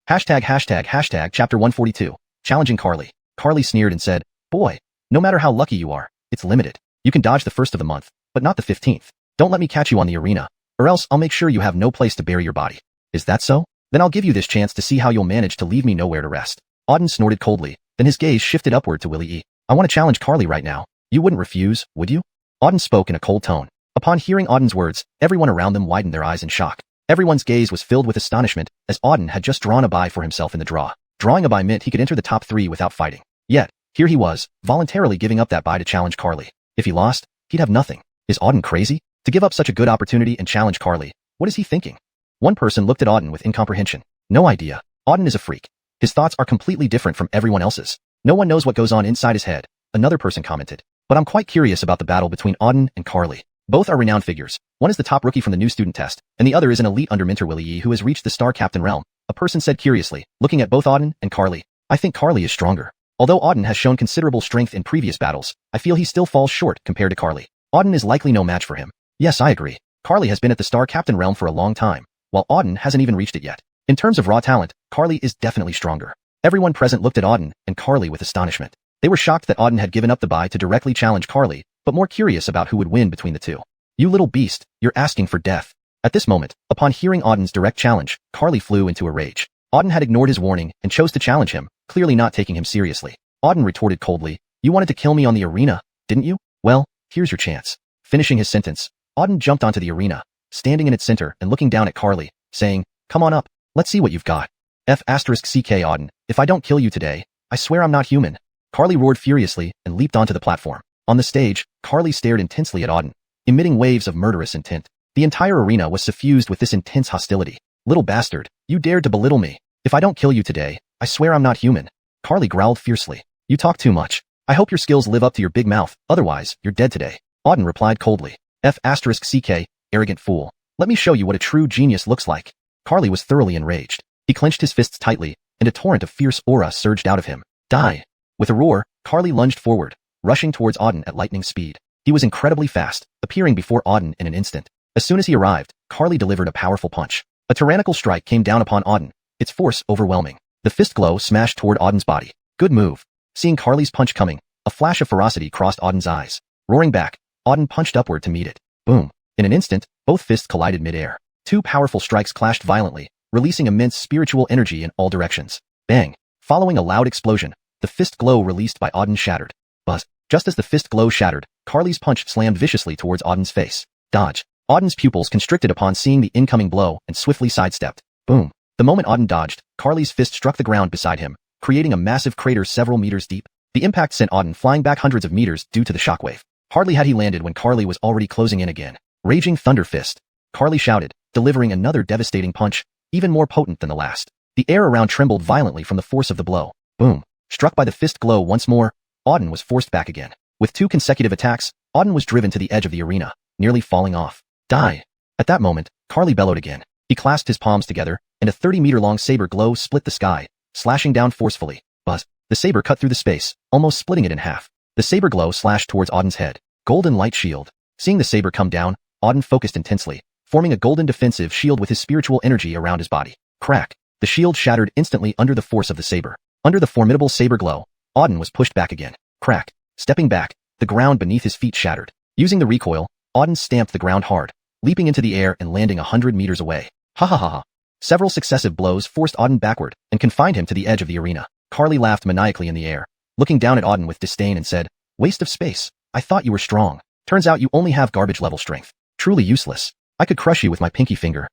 Hashtag chapter 142. Challenging Carly. Carly sneered and said, boy, no matter how lucky you are, it's limited. You can dodge the 1st of the month, but not the 15th. Don't let me catch you on the arena, or else I'll make sure you have no place to bury your body. Is that so? Then I'll give you this chance to see how you'll manage to leave me nowhere to rest. Auden snorted coldly, then his gaze shifted upward to Willie E. I want to challenge Carly right now. You wouldn't refuse, would you? Auden spoke in a cold tone. Upon hearing Auden's words, everyone around them widened their eyes in shock. Everyone's gaze was filled with astonishment, as Auden had just drawn a bye for himself in the draw. Drawing a bye meant he could enter the top 3 without fighting. Yet, here he was, voluntarily giving up that bye to challenge Carly. If he lost, he'd have nothing. Is Auden crazy? To give up such a good opportunity and challenge Carly? What is he thinking? One person looked at Auden with incomprehension. No idea. Auden is a freak. His thoughts are completely different from everyone else's. No one knows what goes on inside his head. Another person commented. But I'm quite curious about the battle between Auden and Carly. Both are renowned figures. One is the top rookie from the new student test, and the other is an elite underminter Willie Yi who has reached the star captain realm. A person said curiously, looking at both Auden and Carly. I think Carly is stronger. Although Auden has shown considerable strength in previous battles, I feel he still falls short compared to Carly. Auden is likely no match for him. Yes, I agree. Carly has been at the star captain realm for a long time, while Auden hasn't even reached it yet. In terms of raw talent, Carly is definitely stronger. Everyone present looked at Auden and Carly with astonishment. They were shocked that Auden had given up the bye to directly challenge Carly, but more curious about who would win between the two. You little beast, you're asking for death. At this moment, upon hearing Auden's direct challenge, Carly flew into a rage. Auden had ignored his warning and chose to challenge him, clearly not taking him seriously. Auden retorted coldly, "You wanted to kill me on the arena, didn't you? Well, here's your chance." Finishing his sentence, Auden jumped onto the arena, standing in its center and looking down at Carly, saying, "Come on up, let's see what you've got." F***ck Auden, "If I don't kill you today, I swear I'm not human." Carly roared furiously and leaped onto the platform. On the stage, Carly stared intensely at Auden, emitting waves of murderous intent. The entire arena was suffused with this intense hostility. "Little bastard, you dared to belittle me. If I don't kill you today, I swear I'm not human." Carly growled fiercely. "You talk too much. I hope your skills live up to your big mouth, otherwise, you're dead today." Auden replied coldly, "F***ck, arrogant fool. Let me show you what a true genius looks like." Carly was thoroughly enraged. He clenched his fists tightly, and a torrent of fierce aura surged out of him. "Die!" With a roar, Carly lunged forward, rushing towards Auden at lightning speed. He was incredibly fast, appearing before Auden in an instant. As soon as he arrived, Carly delivered a powerful punch. A tyrannical strike came down upon Auden, its force overwhelming. The fist glow smashed toward Auden's body. "Good move." Seeing Carly's punch coming, a flash of ferocity crossed Auden's eyes. Roaring back, Auden punched upward to meet it. Boom. In an instant, both fists collided mid-air. Two powerful strikes clashed violently, releasing immense spiritual energy in all directions. Bang. Following a loud explosion, the fist glow released by Auden shattered. Buzz. Just as the fist glow shattered, Carly's punch slammed viciously towards Auden's face. Dodge. Auden's pupils constricted upon seeing the incoming blow and swiftly sidestepped. Boom. The moment Auden dodged, Carly's fist struck the ground beside him, creating a massive crater several meters deep. The impact sent Auden flying back hundreds of meters due to the shockwave. Hardly had he landed when Carly was already closing in again. Raging Thunder Fist. Carly shouted, delivering another devastating punch, even more potent than the last. The air around trembled violently from the force of the blow. Boom. Struck by the fist glow once more, Auden was forced back again. With two consecutive attacks, Auden was driven to the edge of the arena, nearly falling off. Die. At that moment, Carly bellowed again. He clasped his palms together, and a 30-meter-long saber glow split the sky, slashing down forcefully. Buzz. The saber cut through the space, almost splitting it in half. The saber glow slashed towards Auden's head. Golden Light Shield. Seeing the saber come down, Auden focused intensely, forming a golden defensive shield with his spiritual energy around his body. Crack. The shield shattered instantly under the force of the saber. Under the formidable saber glow, Auden was pushed back again. Crack. Stepping back, the ground beneath his feet shattered. Using the recoil, Auden stamped the ground hard, leaping into the air and landing 100 meters away. Ha ha ha ha. Several successive blows forced Auden backward and confined him to the edge of the arena. Carly laughed maniacally in the air, looking down at Auden with disdain and said, "Waste of space. I thought you were strong. Turns out you only have garbage-level strength. Truly useless. I could crush you with my pinky finger.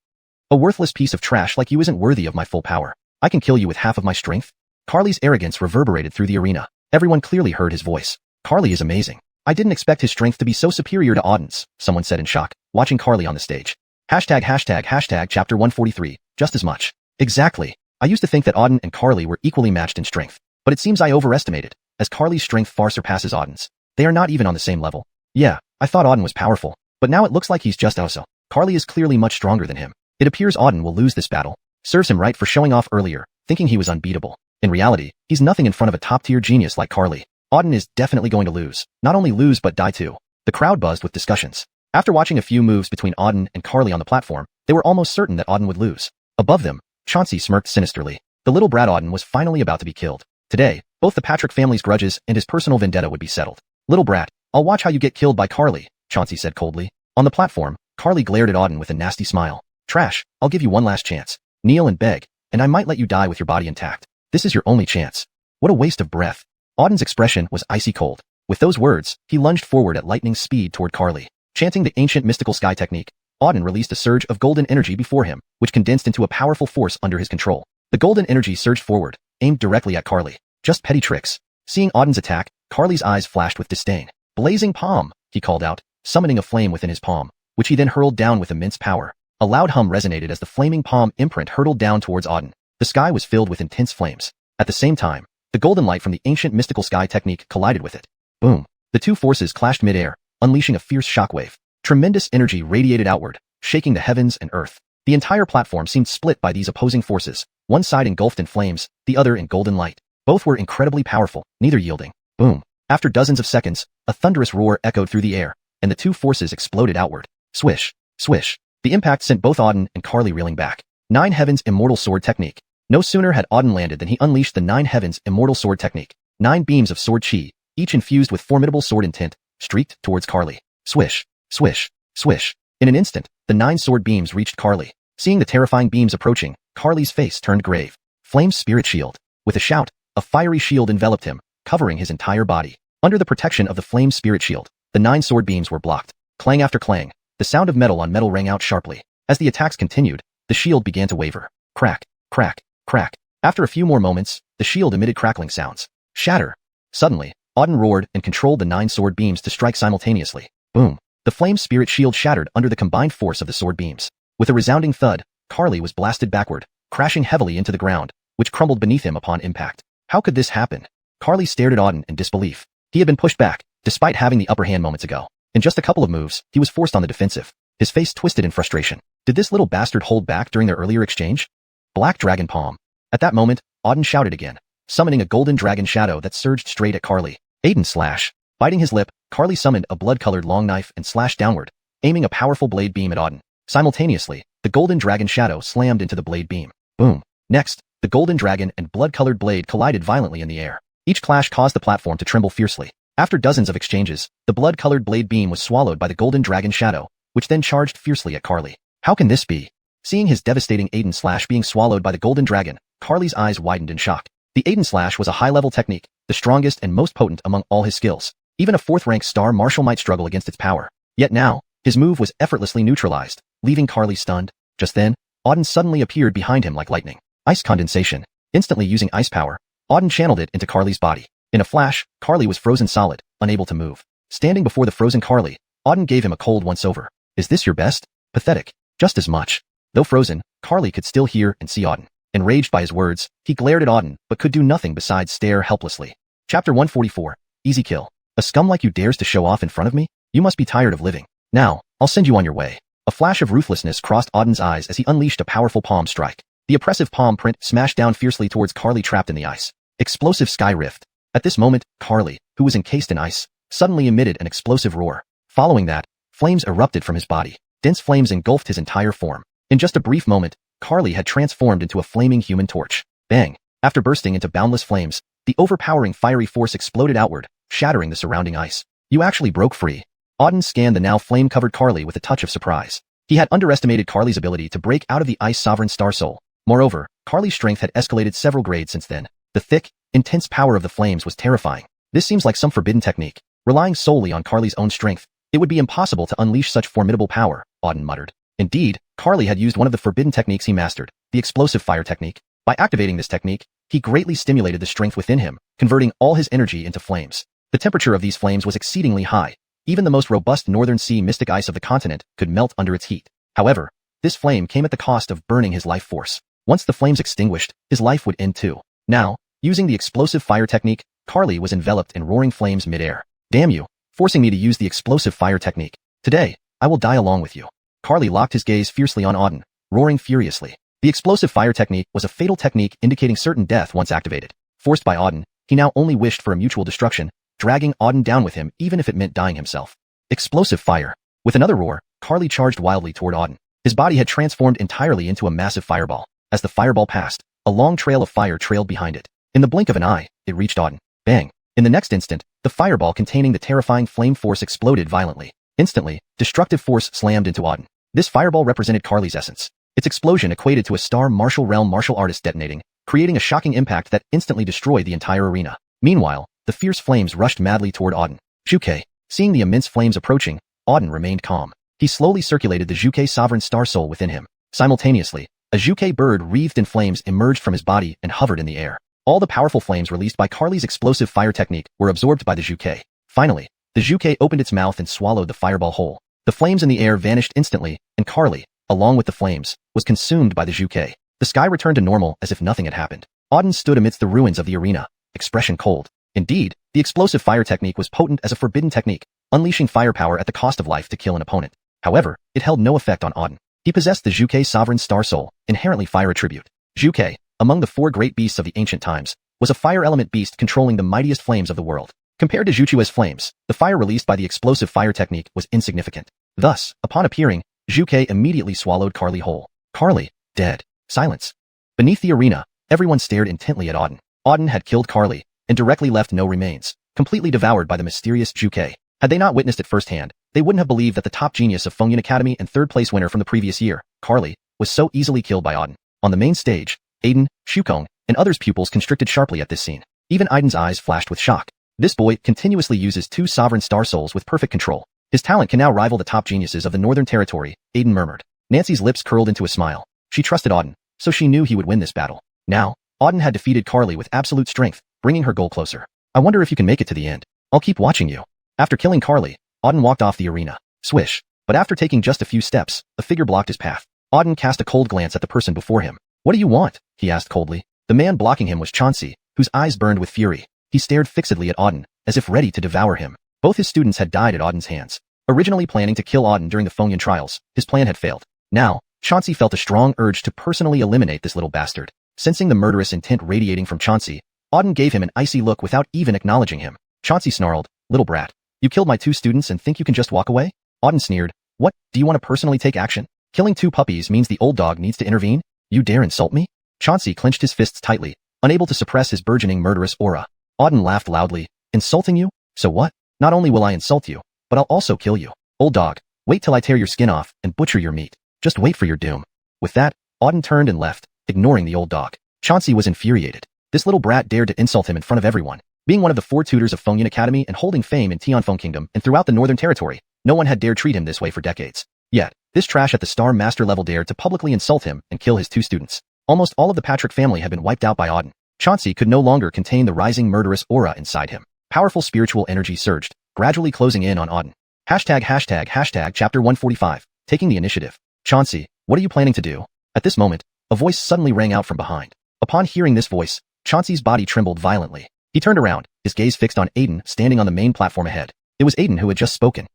A worthless piece of trash like you isn't worthy of my full power. I can kill you with half of my strength." Carly's arrogance reverberated through the arena. Everyone clearly heard his voice. "Carly is amazing. I didn't expect his strength to be so superior to Auden's," someone said in shock, watching Carly on the stage. Hashtag chapter 143, just as much. Exactly. I used to think that Auden and Carly were equally matched in strength, but it seems I overestimated, as Carly's strength far surpasses Auden's. They are not even on the same level. Yeah, I thought Auden was powerful, but now it looks like he's just also. Carly is clearly much stronger than him. It appears Auden will lose this battle. Serves him right for showing off earlier, thinking he was unbeatable. In reality, he's nothing in front of a top-tier genius like Carly. Auden is definitely going to lose. Not only lose but die too. The crowd buzzed with discussions. After watching a few moves between Auden and Carly on the platform, they were almost certain that Auden would lose. Above them, Chauncey smirked sinisterly. The little brat Auden was finally about to be killed. Today, both the Patrick family's grudges and his personal vendetta would be settled. "Little brat, I'll watch how you get killed by Carly," Chauncey said coldly. On the platform, Carly glared at Auden with a nasty smile. "Trash, I'll give you one last chance. Kneel and beg, and I might let you die with your body intact. This is your only chance." What a waste of breath. Auden's expression was icy cold. With those words, he lunged forward at lightning speed toward Carly. Chanting the ancient mystical sky technique, Auden released a surge of golden energy before him, which condensed into a powerful force under his control. The golden energy surged forward, aimed directly at Carly. Just petty tricks. Seeing Auden's attack, Carly's eyes flashed with disdain. "Blazing palm," he called out, summoning a flame within his palm, which he then hurled down with immense power. A loud hum resonated as the flaming palm imprint hurtled down towards Auden. The sky was filled with intense flames. At the same time, the golden light from the ancient mystical sky technique collided with it. Boom. The two forces clashed mid-air, unleashing a fierce shockwave. Tremendous energy radiated outward, shaking the heavens and earth. The entire platform seemed split by these opposing forces, one side engulfed in flames, the other in golden light. Both were incredibly powerful, neither yielding. Boom. After dozens of seconds, a thunderous roar echoed through the air, and the two forces exploded outward. Swish. Swish. The impact sent both Auden and Carly reeling back. Nine Heavens Immortal Sword Technique. No sooner had Auden landed than he unleashed the Nine Heavens Immortal Sword Technique. 9 beams of sword chi, each infused with formidable sword intent, streaked towards Carly. Swish. Swish. Swish. In an instant, the 9 sword beams reached Carly. Seeing the terrifying beams approaching, Carly's face turned grave. Flame's spirit shield. With a shout, a fiery shield enveloped him, covering his entire body. Under the protection of the flame spirit shield, the 9 sword beams were blocked. Clang after clang, the sound of metal on metal rang out sharply. As the attacks continued, the shield began to waver. Crack, crack, crack. After a few more moments, the shield emitted crackling sounds. Shatter. Suddenly, Auden roared and controlled the 9 sword beams to strike simultaneously. Boom. The flame spirit shield shattered under the combined force of the sword beams. With a resounding thud, Carly was blasted backward, crashing heavily into the ground, which crumbled beneath him upon impact. How could this happen? Carly stared at Auden in disbelief. He had been pushed back, despite having the upper hand moments ago. In just a couple of moves, he was forced on the defensive. His face twisted in frustration. Did this little bastard hold back during their earlier exchange? Black Dragon Palm. At that moment, Auden shouted again, summoning a golden dragon shadow that surged straight at Carly. Aiden slash. Biting his lip, Carly summoned a blood-colored long knife and slashed downward, aiming a powerful blade beam at Auden. Simultaneously, the golden dragon shadow slammed into the blade beam. Boom. Next, the golden dragon and blood-colored blade collided violently in the air. Each clash caused the platform to tremble fiercely. After dozens of exchanges, the blood-colored blade beam was swallowed by the golden dragon shadow, which then charged fiercely at Carly. How can this be? Seeing his devastating Aiden slash being swallowed by the golden dragon, Carly's eyes widened in shock. The Aiden slash was a high-level technique, the strongest and most potent among all his skills. Even a 4th-rank star marshal might struggle against its power. Yet now, his move was effortlessly neutralized, leaving Carly stunned. Just then, Auden suddenly appeared behind him like lightning. Ice condensation. Instantly using ice power, Auden channeled it into Carly's body. In a flash, Carly was frozen solid, unable to move. Standing before the frozen Carly, Auden gave him a cold once-over. Is this your best? Pathetic. Just as much. Though frozen, Carly could still hear and see Auden. Enraged by his words, he glared at Auden, but could do nothing besides stare helplessly. Chapter 144. Easy kill. A scum like you dares to show off in front of me? You must be tired of living. Now, I'll send you on your way. A flash of ruthlessness crossed Auden's eyes as he unleashed a powerful palm strike. The oppressive palm print smashed down fiercely towards Carly trapped in the ice. Explosive sky rift. At this moment, Carly, who was encased in ice, suddenly emitted an explosive roar. Following that, flames erupted from his body. Dense flames engulfed his entire form. In just a brief moment, Carly had transformed into a flaming human torch. Bang! After bursting into boundless flames, the overpowering fiery force exploded outward, shattering the surrounding ice. You actually broke free. Auden scanned the now flame-covered Carly with a touch of surprise. He had underestimated Carly's ability to break out of the Ice Sovereign Star Soul. Moreover, Carly's strength had escalated several grades since then. The thick, intense power of the flames was terrifying. This seems like some forbidden technique. Relying solely on Carly's own strength, it would be impossible to unleash such formidable power, Auden muttered. Indeed, Carly had used one of the forbidden techniques he mastered, the explosive fire technique. By activating this technique, he greatly stimulated the strength within him, converting all his energy into flames. The temperature of these flames was exceedingly high. Even the most robust northern sea mystic ice of the continent could melt under its heat. However, this flame came at the cost of burning his life force. Once the flames extinguished, his life would end too. Now, using the explosive fire technique, Carly was enveloped in roaring flames mid-air. Damn you, forcing me to use the explosive fire technique. Today, I will die along with you. Carly locked his gaze fiercely on Auden, roaring furiously. The explosive fire technique was a fatal technique indicating certain death once activated. Forced by Auden, he now only wished for a mutual destruction, dragging Auden down with him even if it meant dying himself. Explosive fire. With another roar, Carly charged wildly toward Auden. His body had transformed entirely into a massive fireball. As the fireball passed, a long trail of fire trailed behind it. In the blink of an eye, it reached Auden. Bang! In the next instant, the fireball containing the terrifying flame force exploded violently. Instantly, destructive force slammed into Auden. This fireball represented Carly's essence. Its explosion equated to a star martial realm martial artist detonating, creating a shocking impact that instantly destroyed the entire arena. Meanwhile, the fierce flames rushed madly toward Auden. Xiuxian. Seeing the immense flames approaching, Auden remained calm. He slowly circulated the Xiuxian sovereign star soul within him. Simultaneously, a Xiuxian bird wreathed in flames emerged from his body and hovered in the air. All the powerful flames released by Carly's explosive fire technique were absorbed by the Xiuxian. Finally, the Xiuxian opened its mouth and swallowed the fireball whole. The flames in the air vanished instantly, and Carly, along with the flames, was consumed by the Xiuxian. The sky returned to normal as if nothing had happened. Auden stood amidst the ruins of the arena, expression cold. Indeed, the explosive fire technique was potent as a forbidden technique, unleashing firepower at the cost of life to kill an opponent. However, it held no effect on Auden. He possessed the Xiuxian sovereign star soul, inherently fire attribute. Xiuxian, among the 4 great beasts of the ancient times, was a fire element beast controlling the mightiest flames of the world. Compared to Xiuxian's flames, the fire released by the explosive fire technique was insignificant. Thus, upon appearing, Xiuxian immediately swallowed Carly whole. Carly, dead. Silence. Beneath the arena, everyone stared intently at Auden. Auden had killed Carly, and directly left no remains, completely devoured by the mysterious Xiuxian. Had they not witnessed it firsthand, they wouldn't have believed that the top genius of Fengyun Academy and third-place winner from the previous year, Carly, was so easily killed by Auden. On the main stage, Aiden, Shukong, and others' pupils constricted sharply at this scene. Even Aiden's eyes flashed with shock. This boy continuously uses 2 sovereign star souls with perfect control. His talent can now rival the top geniuses of the Northern Territory, Aiden murmured. Nancy's lips curled into a smile. She trusted Auden, so she knew he would win this battle. Now, Auden had defeated Carly with absolute strength, bringing her goal closer. I wonder if you can make it to the end. I'll keep watching you. After killing Carly, Auden walked off the arena. Swish. But after taking just a few steps, a figure blocked his path. Auden cast a cold glance at the person before him. What do you want? He asked coldly. The man blocking him was Chauncey, whose eyes burned with fury. He stared fixedly at Auden, as if ready to devour him. Both his students had died at Auden's hands. Originally planning to kill Auden during the Fengyun trials, his plan had failed. Now, Chauncey felt a strong urge to personally eliminate this little bastard. Sensing the murderous intent radiating from Chauncey, Auden gave him an icy look without even acknowledging him. Chauncey snarled, little brat. You killed my 2 students and think you can just walk away? Auden sneered. What, do you want to personally take action? Killing 2 puppies means the old dog needs to intervene? You dare insult me? Chauncey clenched his fists tightly, unable to suppress his burgeoning murderous aura. Auden laughed loudly. Insulting you? So what? Not only will I insult you, but I'll also kill you. Old dog, wait till I tear your skin off and butcher your meat. Just wait for your doom. With that, Auden turned and left, ignoring the old dog. Chauncey was infuriated. This little brat dared to insult him in front of everyone. Being one of the 4 tutors of Fengyun Academy and holding fame in Tianfeng Kingdom and throughout the Northern Territory, no one had dared treat him this way for decades. Yet, this trash at the Star Master level dared to publicly insult him and kill his 2 students. Almost all of the Patrick family had been wiped out by Auden. Chauncey could no longer contain the rising murderous aura inside him. Powerful spiritual energy surged, gradually closing in on Auden. Chapter 145, taking the initiative. Chauncey, what are you planning to do? At this moment, a voice suddenly rang out from behind. Upon hearing this voice, Chauncey's body trembled violently. He turned around, his gaze fixed on Aiden standing on the main platform ahead. It was Aiden who had just spoken.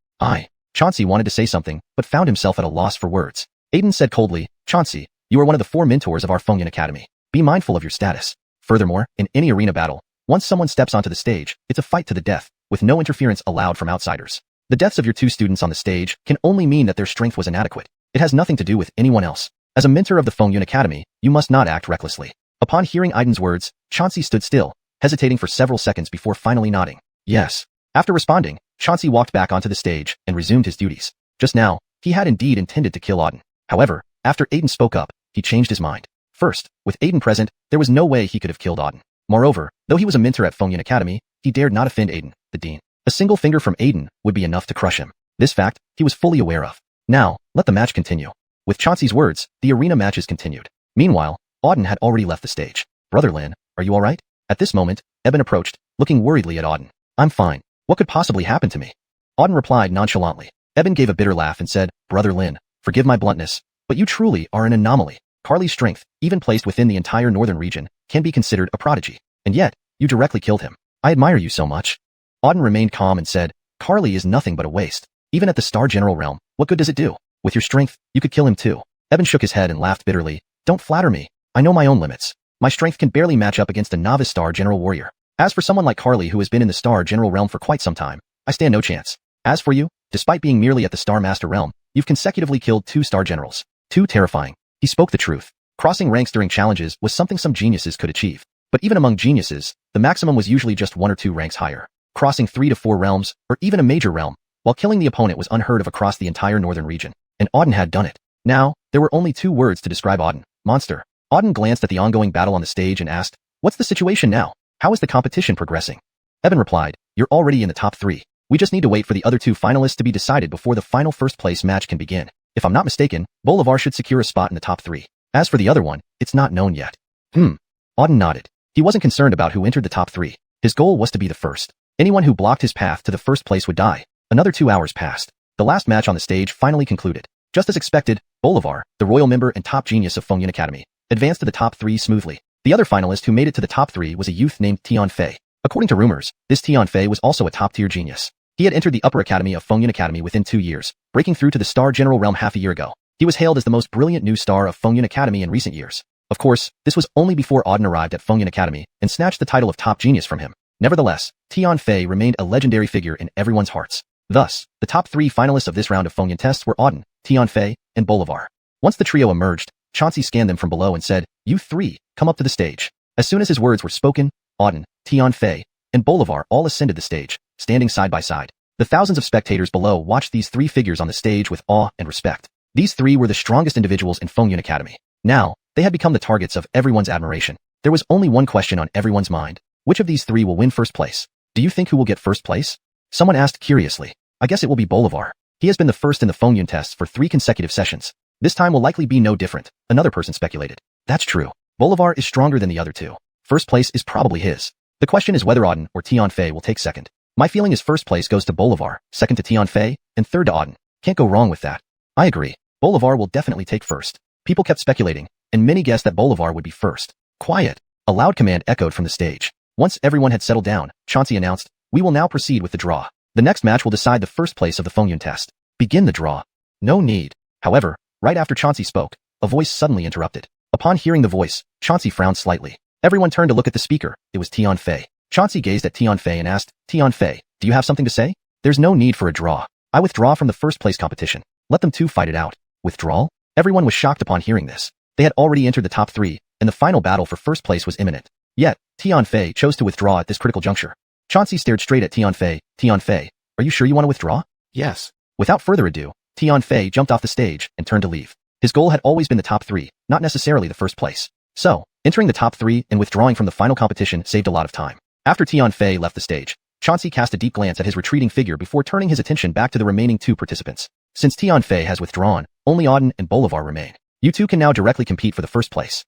Chauncey wanted to say something, but found himself at a loss for words. Aiden said coldly, Chauncey, you are one of the 4 mentors of our Fengyun Academy. Be mindful of your status. Furthermore, in any arena battle, once someone steps onto the stage, it's a fight to the death, with no interference allowed from outsiders. The deaths of your 2 students on the stage can only mean that their strength was inadequate. It has nothing to do with anyone else. As a mentor of the Fengyun Academy, you must not act recklessly. Upon hearing Aiden's words, Chauncey stood still, hesitating for several seconds before finally nodding. Yes. After responding, Chauncey walked back onto the stage and resumed his duties. Just now, he had indeed intended to kill Auden. However, after Aiden spoke up, he changed his mind. First, with Aiden present, there was no way he could have killed Auden. Moreover, though he was a mentor at Fengyun Academy, he dared not offend Aiden, the dean. A single finger from Aiden would be enough to crush him. This fact, he was fully aware of. Now, let the match continue. With Chauncey's words, the arena matches continued. Meanwhile, Auden had already left the stage. Brother Lin, are you alright? At this moment, Eben approached, looking worriedly at Auden. I'm fine. What could possibly happen to me? Auden replied nonchalantly. Eben gave a bitter laugh and said, Brother Lin, forgive my bluntness, but you truly are an anomaly. Carly's strength, even placed within the entire northern region, can be considered a prodigy. And yet, you directly killed him. I admire you so much. Auden remained calm and said, Carly is nothing but a waste. Even at the Star General realm, what good does it do? With your strength, you could kill him too. Eben shook his head and laughed bitterly. Don't flatter me. I know my own limits. My strength can barely match up against a novice Star General warrior. As for someone like Carly who has been in the Star General realm for quite some time, I stand no chance. As for you, despite being merely at the Star Master realm, you've consecutively killed 2 Star Generals. Too terrifying. He spoke the truth. Crossing ranks during challenges was something some geniuses could achieve. But even among geniuses, the maximum was usually just 1 or 2 ranks higher. Crossing 3 to 4 realms, or even a major realm, while killing the opponent was unheard of across the entire northern region. And Auden had done it. Now, there were only 2 words to describe Auden. Monster. Auden glanced at the ongoing battle on the stage and asked, What's the situation now? How is the competition progressing? Eben replied, You're already in the top 3. We just need to wait for the other 2 finalists to be decided before the final first place match can begin. If I'm not mistaken, Bolivar should secure a spot in the top 3. As for the other one, it's not known yet. Auden nodded. He wasn't concerned about who entered the top 3. His goal was to be the first. Anyone who blocked his path to the first place would die. Another 2 hours passed. The last match on the stage finally concluded. Just as expected, Bolivar, the royal member and top genius of Fengyun Academy, advanced to the top 3 smoothly. The other finalist who made it to the top 3 was a youth named Tian Fei. According to rumors, this Tian Fei was also a top-tier genius. He had entered the upper academy of Fengyun Academy within 2 years, breaking through to the Star General realm half a year ago. He was hailed as the most brilliant new star of Fengyun Academy in recent years. Of course, this was only before Auden arrived at Fengyun Academy and snatched the title of top genius from him. Nevertheless, Tian Fei remained a legendary figure in everyone's hearts. Thus, the top 3 finalists of this round of Fengyun tests were Auden, Tian Fei, and Bolivar. Once the trio emerged, Chauncey scanned them from below and said, You 3, come up to the stage. As soon as his words were spoken, Auden, Tian Fei, and Bolivar all ascended the stage, standing side by side. The thousands of spectators below watched these three figures on the stage with awe and respect. These three were the strongest individuals in Fengyun Academy. Now, they had become the targets of everyone's admiration. There was only one question on everyone's mind. Which of these three will win first place? Do you think who will get first place? Someone asked curiously. I guess it will be Bolivar. He has been the first in the Fengyun tests for 3 consecutive sessions. This time will likely be no different, another person speculated. That's true. Bolivar is stronger than the other two. First place is probably his. The question is whether Auden or Tianfei will take second. My feeling is first place goes to Bolivar, second to Tianfei, and third to Auden. Can't go wrong with that. I agree. Bolivar will definitely take first. People kept speculating, and many guessed that Bolivar would be first. Quiet. A loud command echoed from the stage. Once everyone had settled down, Chauncey announced, we will now proceed with the draw. The next match will decide the first place of the Fengyun test. Begin the draw. No need. However, right after Chauncey spoke, a voice suddenly interrupted. Upon hearing the voice, Chauncey frowned slightly. Everyone turned to look at the speaker. It was Tianfei. Chauncey gazed at Tianfei and asked, Tianfei, do you have something to say? There's no need for a draw. I withdraw from the first place competition. Let them two fight it out. Withdrawal? Everyone was shocked upon hearing this. They had already entered the top 3, and the final battle for first place was imminent. Yet, Tianfei chose to withdraw at this critical juncture. Chauncey stared straight at Tianfei. Tianfei, are you sure you want to withdraw? Yes. Without further ado, Tianfei jumped off the stage and turned to leave. His goal had always been the top 3, not necessarily the first place. So, entering the top 3 and withdrawing from the final competition saved a lot of time. After Tianfei left the stage, Chauncey cast a deep glance at his retreating figure before turning his attention back to the remaining 2 participants. Since Tianfei has withdrawn, only Auden and Bolivar remain. You two can now directly compete for the first place.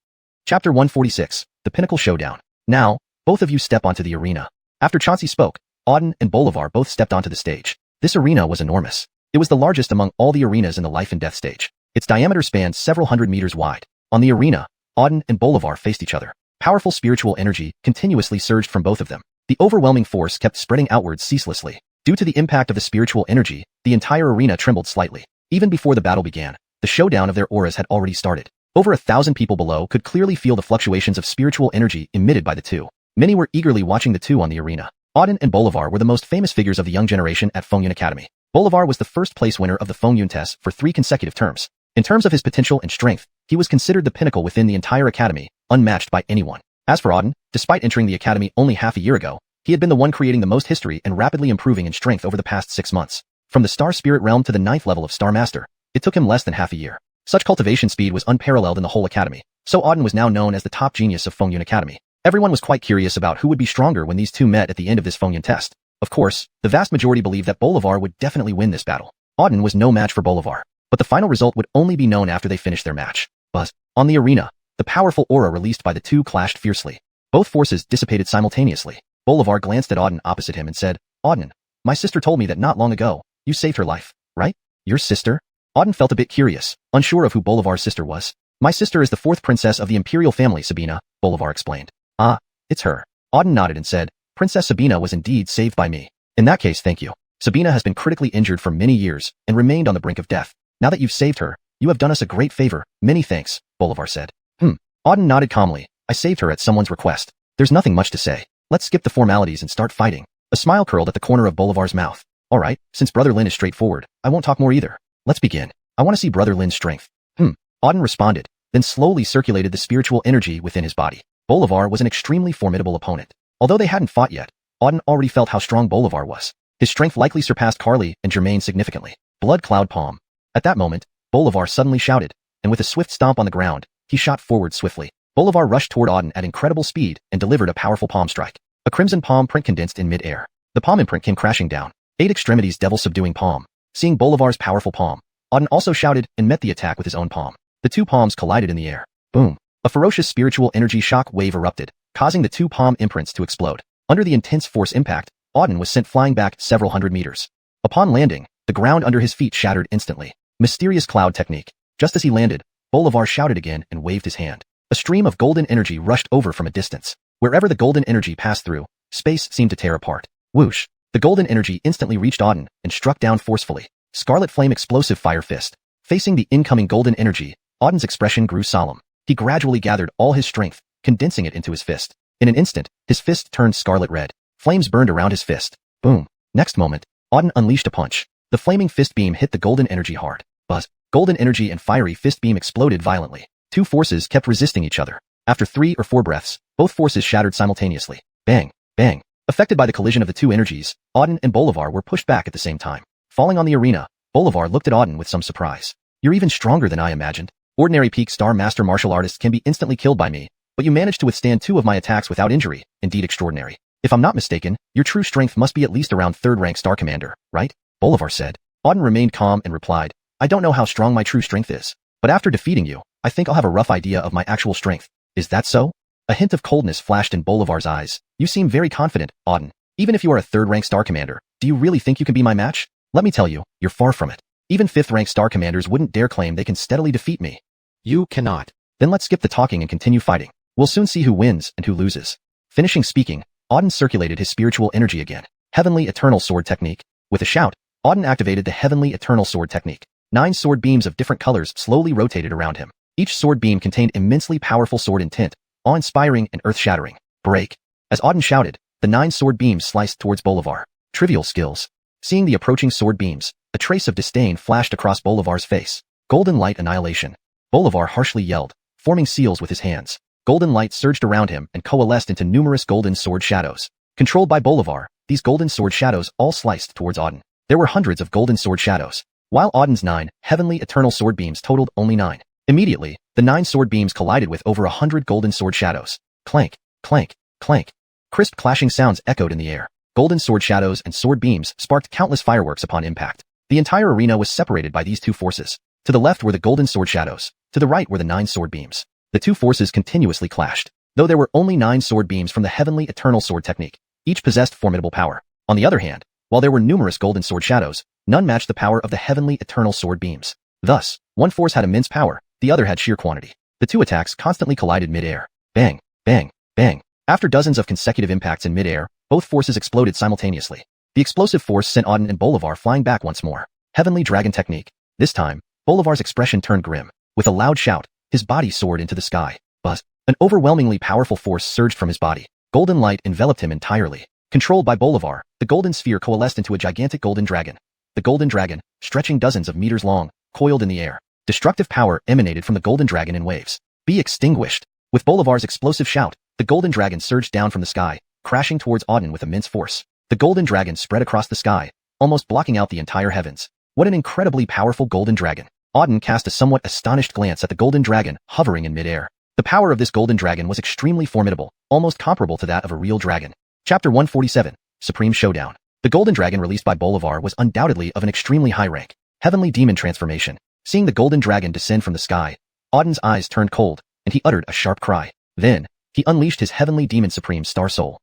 Chapter 146, The Pinnacle Showdown. Now, both of you step onto the arena. After Chauncey spoke, Auden and Bolivar both stepped onto the stage. This arena was enormous. It was the largest among all the arenas in the life and death stage. Its diameter spanned several hundred meters wide. On the arena, Auden and Bolivar faced each other. Powerful spiritual energy continuously surged from both of them. The overwhelming force kept spreading outwards ceaselessly. Due to the impact of the spiritual energy, the entire arena trembled slightly. Even before the battle began, the showdown of their auras had already started. Over 1,000 people below could clearly feel the fluctuations of spiritual energy emitted by the two. Many were eagerly watching the two on the arena. Auden and Bolivar were the most famous figures of the young generation at Fengyun Academy. Bolivar was the first place winner of the Fengyun tests for 3 consecutive terms. In terms of his potential and strength, he was considered the pinnacle within the entire academy, unmatched by anyone. As for Auden, despite entering the academy only half a year ago, he had been the one creating the most history and rapidly improving in strength over the past 6 months. From the Star Spirit realm to the 9th level of Star Master, it took him less than half a year. Such cultivation speed was unparalleled in the whole academy, so Auden was now known as the top genius of Fengyun Academy. Everyone was quite curious about who would be stronger when these two met at the end of this Fengyun test. Of course, the vast majority believed that Bolivar would definitely win this battle. Auden was no match for Bolivar, but the final result would only be known after they finished their match. Buzz. On the arena, the powerful aura released by the two clashed fiercely. Both forces dissipated simultaneously. Bolivar glanced at Auden opposite him and said, Auden, my sister told me that not long ago, you saved her life, right? Your sister? Auden felt a bit curious, unsure of who Bolivar's sister was. My sister is the 4th princess of the imperial family, Sabina, Bolivar explained. Ah, it's her. Auden nodded and said, Princess Sabina was indeed saved by me. In that case, thank you. Sabina has been critically injured for many years and remained on the brink of death. Now that you've saved her, you have done us a great favor. Many thanks, Bolivar said. Auden nodded calmly. I saved her at someone's request. There's nothing much to say. Let's skip the formalities and start fighting. A smile curled at the corner of Bolivar's mouth. All right, since Brother Lin is straightforward, I won't talk more either. Let's begin. I want to see Brother Lin's strength. Auden responded, then slowly circulated the spiritual energy within his body. Bolivar was an extremely formidable opponent. Although they hadn't fought yet, Auden already felt how strong Bolivar was. His strength likely surpassed Carly and Germain significantly. Blood Cloud Palm. At that moment, Bolivar suddenly shouted, and with a swift stomp on the ground, he shot forward swiftly. Bolivar rushed toward Auden at incredible speed and delivered a powerful palm strike. A crimson palm print condensed in mid-air. The palm imprint came crashing down. 8 extremities devil-subduing palm. Seeing Bolivar's powerful palm, Auden also shouted and met the attack with his own palm. The two palms collided in the air. Boom. A ferocious spiritual energy shock wave erupted, causing the two palm imprints to explode. Under the intense force impact, Auden was sent flying back several hundred meters. Upon landing, the ground under his feet shattered instantly. Mysterious cloud technique. Just as he landed, Bolivar shouted again and waved his hand. A stream of golden energy rushed over from a distance. Wherever the golden energy passed through, space seemed to tear apart. Whoosh. The golden energy instantly reached Auden and struck down forcefully. Scarlet Flame Explosive Fire Fist. Facing the incoming golden energy, Auden's expression grew solemn. He gradually gathered all his strength, condensing it into his fist. In an instant, his fist turned scarlet red. Flames burned around his fist. Boom. Next moment, Auden unleashed a punch. The flaming fist beam hit the golden energy hard. Buzz. Golden energy and fiery fist beam exploded violently. Two forces kept resisting each other. After 3 or 4 breaths, both forces shattered simultaneously. Bang. Bang. A Affected by the collision of the two energies, Auden and Bolivar were pushed back at the same time. Falling on the arena, Bolivar looked at Auden with some surprise. You're even stronger than I imagined. Ordinary peak star master martial artists can be instantly killed by me, but you managed to withstand 2 of my attacks without injury, indeed extraordinary. If I'm not mistaken, your true strength must be at least around 3rd rank star commander, right? Bolivar said. Auden remained calm and replied, I don't know how strong my true strength is, but after defeating you, I think I'll have a rough idea of my actual strength. Is that so? A hint of coldness flashed in Bolivar's eyes. You seem very confident, Auden. Even if you are a 3rd rank star commander, do you really think you can be my match? Let me tell you, you're far from it. Even 5th rank star commanders wouldn't dare claim they can steadily defeat me. You cannot. Then let's skip the talking and continue fighting. We'll soon see who wins and who loses. Finishing speaking, Auden circulated his spiritual energy again. Heavenly Eternal Sword Technique. With a shout, Auden activated the Heavenly Eternal Sword Technique. 9 sword beams of different colors slowly rotated around him. Each sword beam contained immensely powerful sword intent, awe-inspiring and earth-shattering. Break. As Auden shouted, the 9 sword beams sliced towards Bolivar. Trivial skills. Seeing the approaching sword beams, a trace of disdain flashed across Bolivar's face. Golden light annihilation. Bolivar harshly yelled, forming seals with his hands. Golden light surged around him and coalesced into numerous golden sword shadows. Controlled by Bolivar, these golden sword shadows all sliced towards Auden. There were hundreds of golden sword shadows, while Auden's 9 heavenly eternal sword beams totaled only 9. Immediately, the 9 sword beams collided with over 100 golden sword shadows. Clank, clank, clank. Crisp clashing sounds echoed in the air. Golden sword shadows and sword beams sparked countless fireworks upon impact. The entire arena was separated by these two forces. To the left were the golden sword shadows, to the right were the 9 sword beams. The two forces continuously clashed. Though there were only 9 sword beams from the Heavenly Eternal Sword Technique, each possessed formidable power. On the other hand, while there were numerous golden sword shadows, none matched the power of the Heavenly Eternal Sword beams. Thus, one force had immense power, the other had sheer quantity. The two attacks constantly collided mid-air. Bang, bang, bang. After dozens of consecutive impacts in mid-air, both forces exploded simultaneously. The explosive force sent Auden and Bolivar flying back once more. Heavenly Dragon Technique. This time, Bolivar's expression turned grim. With a loud shout, his body soared into the sky. But an overwhelmingly powerful force surged from his body. Golden light enveloped him entirely. Controlled by Bolivar, the golden sphere coalesced into a gigantic golden dragon. The golden dragon, stretching dozens of meters long, coiled in the air. Destructive power emanated from the golden dragon in waves. Be extinguished. With Bolivar's explosive shout, the golden dragon surged down from the sky, crashing towards Auden with immense force. The golden dragon spread across the sky, almost blocking out the entire heavens. What an incredibly powerful golden dragon. Auden cast a somewhat astonished glance at the golden dragon hovering in midair. The power of this golden dragon was extremely formidable, almost comparable to that of a real dragon. Chapter 147, Supreme Showdown. The golden dragon released by Bolivar was undoubtedly of an extremely high rank. Heavenly demon transformation. Seeing the golden dragon descend from the sky, Auden's eyes turned cold, and he uttered a sharp cry. Then, he unleashed his Heavenly Demon Supreme Star Soul.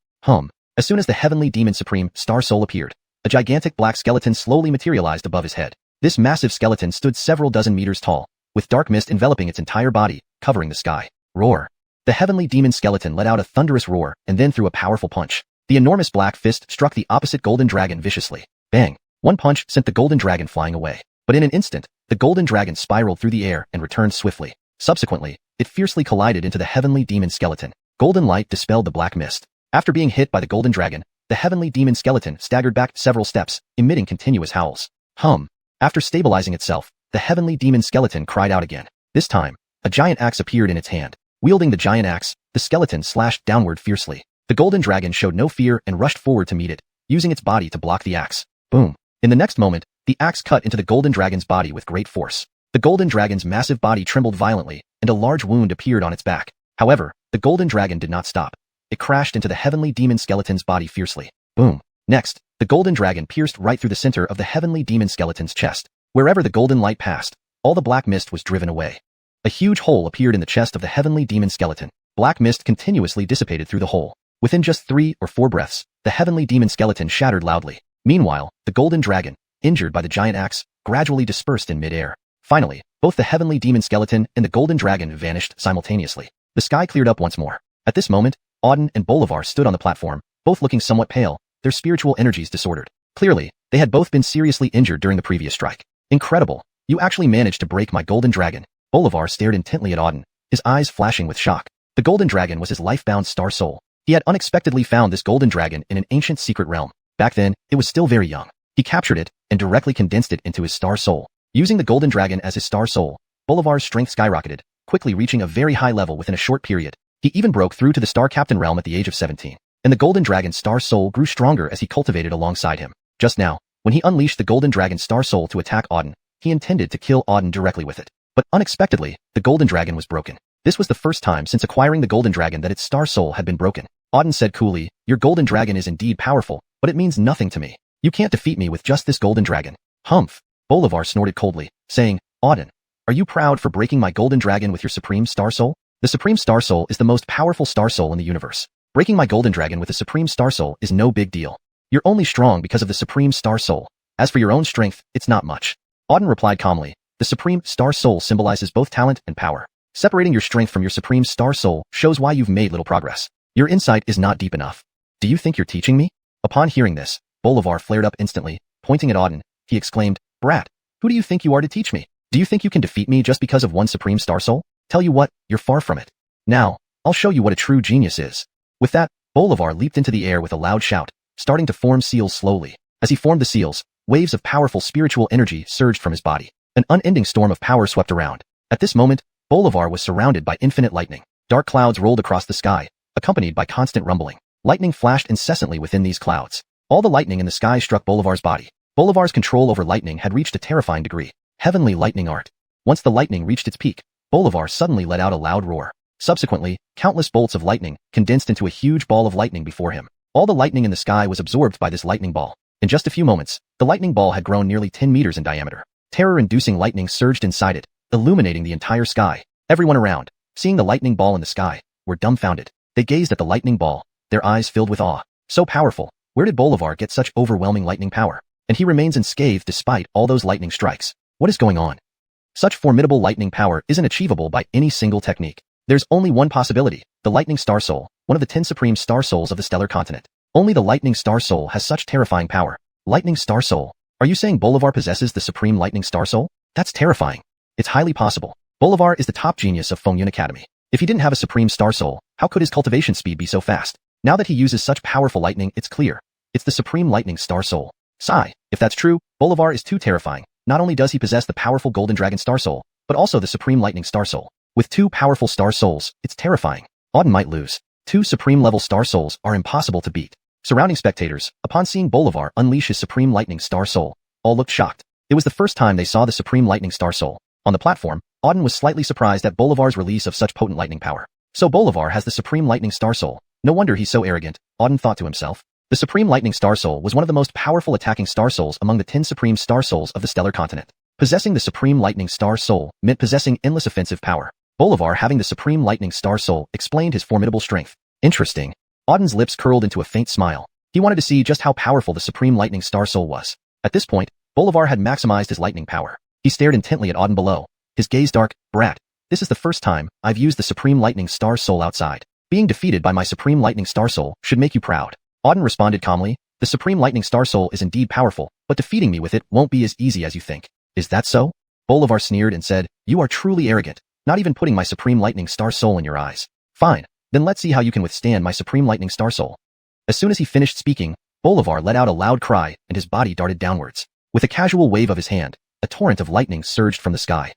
As soon as the Heavenly Demon Supreme Star Soul appeared, a gigantic black skeleton slowly materialized above his head. This massive skeleton stood several dozen meters tall, with dark mist enveloping its entire body, covering the sky. Roar. The Heavenly Demon Skeleton let out a thunderous roar and then threw a powerful punch. The enormous black fist struck the opposite golden dragon viciously. Bang! One punch sent the golden dragon flying away. But in an instant, the golden dragon spiraled through the air and returned swiftly. Subsequently, it fiercely collided into the Heavenly Demon Skeleton. Golden light dispelled the black mist. After being hit by the golden dragon, the Heavenly Demon Skeleton staggered back several steps, emitting continuous howls. After stabilizing itself, the Heavenly Demon Skeleton cried out again. This time, a giant axe appeared in its hand. Wielding the giant axe, the skeleton slashed downward fiercely. The golden dragon showed no fear and rushed forward to meet it, using its body to block the axe. Boom. In the next moment, the axe cut into the golden dragon's body with great force. The golden dragon's massive body trembled violently, and a large wound appeared on its back. However, the golden dragon did not stop. It crashed into the Heavenly Demon Skeleton's body fiercely. Boom. Next, the golden dragon pierced right through the center of the Heavenly Demon Skeleton's chest. Wherever the golden light passed, all the black mist was driven away. A huge hole appeared in the chest of the Heavenly Demon Skeleton. Black mist continuously dissipated through the hole. Within just 3 or 4 breaths, the Heavenly Demon Skeleton shattered loudly. Meanwhile, the golden dragon, injured by the giant axe, gradually dispersed in midair. Finally, both the Heavenly Demon Skeleton and the golden dragon vanished simultaneously. The sky cleared up once more. At this moment, Auden and Bolivar stood on the platform, both looking somewhat pale, their spiritual energies disordered. Clearly, they had both been seriously injured during the previous strike. Incredible. You actually managed to break my golden dragon. Bolivar stared intently at Auden, his eyes flashing with shock. The golden dragon was his life-bound star soul. He had unexpectedly found this golden dragon in an ancient secret realm. Back then, it was still very young. He captured it and directly condensed it into his star soul. Using the golden dragon as his star soul, Bolivar's strength skyrocketed, quickly reaching a very high level within a short period. He even broke through to the Star Captain realm at the age of 17. and the golden dragon star soul grew stronger as he cultivated alongside him. Just now, when he unleashed the golden dragon star soul to attack Auden, he intended to kill Auden directly with it. But unexpectedly, the golden dragon was broken. This was the first time since acquiring the golden dragon that its star soul had been broken. Auden said coolly, "Your golden dragon is indeed powerful, but it means nothing to me. You can't defeat me with just this golden dragon." Humph! Bolivar snorted coldly, saying, "Auden, are you proud for breaking my golden dragon with your supreme star soul? The supreme star soul is the most powerful star soul in the universe. Breaking my golden dragon with a supreme star soul is no big deal. You're only strong because of the supreme star soul. As for your own strength, it's not much." Auden replied calmly, "The supreme star soul symbolizes both talent and power. Separating your strength from your supreme star soul shows why you've made little progress. Your insight is not deep enough. Do you think you're teaching me?" Upon hearing this, Bolivar flared up instantly. Pointing at Auden, he exclaimed, "Brat, who do you think you are to teach me? Do you think you can defeat me just because of one supreme star soul? Tell you what, you're far from it. Now, I'll show you what a true genius is." With that, Bolivar leaped into the air with a loud shout, starting to form seals slowly. As he formed the seals, waves of powerful spiritual energy surged from his body. An unending storm of power swept around. At this moment, Bolivar was surrounded by infinite lightning. Dark clouds rolled across the sky, accompanied by constant rumbling. Lightning flashed incessantly within these clouds. All the lightning in the sky struck Bolivar's body. Bolivar's control over lightning had reached a terrifying degree. Heavenly lightning art. Once the lightning reached its peak, Bolivar suddenly let out a loud roar. Subsequently, countless bolts of lightning condensed into a huge ball of lightning before him. All the lightning in the sky was absorbed by this lightning ball. In just a few moments, the lightning ball had grown nearly 10 meters in diameter. Terror-inducing lightning surged inside it, illuminating the entire sky. Everyone around, seeing the lightning ball in the sky, were dumbfounded. They gazed at the lightning ball, their eyes filled with awe. So powerful, where did Bolivar get such overwhelming lightning power? And he remains unscathed despite all those lightning strikes. What is going on? Such formidable lightning power isn't achievable by any single technique. There's only one possibility, the lightning star soul, one of the 10 supreme star souls of the stellar continent. Only the lightning star soul has such terrifying power. Lightning star soul? Are you saying Bolivar possesses the supreme lightning star soul? That's terrifying. It's highly possible. Bolivar is the top genius of Fengyun Academy. If he didn't have a supreme star soul, how could his cultivation speed be so fast? Now that he uses such powerful lightning, it's clear. It's the supreme lightning star soul. Sigh. If that's true, Bolivar is too terrifying. Not only does he possess the powerful golden dragon star soul, but also the supreme lightning star soul. With two powerful star souls, it's terrifying. Auden might lose. Two supreme level star souls are impossible to beat. Surrounding spectators, upon seeing Bolivar unleash his supreme lightning star soul, all looked shocked. It was the first time they saw the supreme lightning star soul. On the platform, Auden was slightly surprised at Bolivar's release of such potent lightning power. So Bolivar has the supreme lightning star soul. No wonder he's so arrogant, Auden thought to himself. The supreme lightning star soul was one of the most powerful attacking star souls among the 10 supreme star souls of the stellar continent. Possessing the supreme lightning star soul meant possessing endless offensive power. Bolivar having the supreme lightning star soul explained his formidable strength. Interesting. Auden's lips curled into a faint smile. He wanted to see just how powerful the supreme lightning star soul was. At this point, Bolivar had maximized his lightning power. He stared intently at Auden below. His gaze dark. "Brat, this is the first time I've used the supreme lightning star soul outside. Being defeated by my supreme lightning star soul should make you proud." Auden responded calmly, "The supreme lightning star soul is indeed powerful, but defeating me with it won't be as easy as you think." "Is that so?" Bolivar sneered and said, "You are truly arrogant, not even putting my supreme lightning star soul in your eyes. Fine, then let's see how you can withstand my supreme lightning star soul." As soon as he finished speaking, Bolivar let out a loud cry and his body darted downwards. With a casual wave of his hand, a torrent of lightning surged from the sky.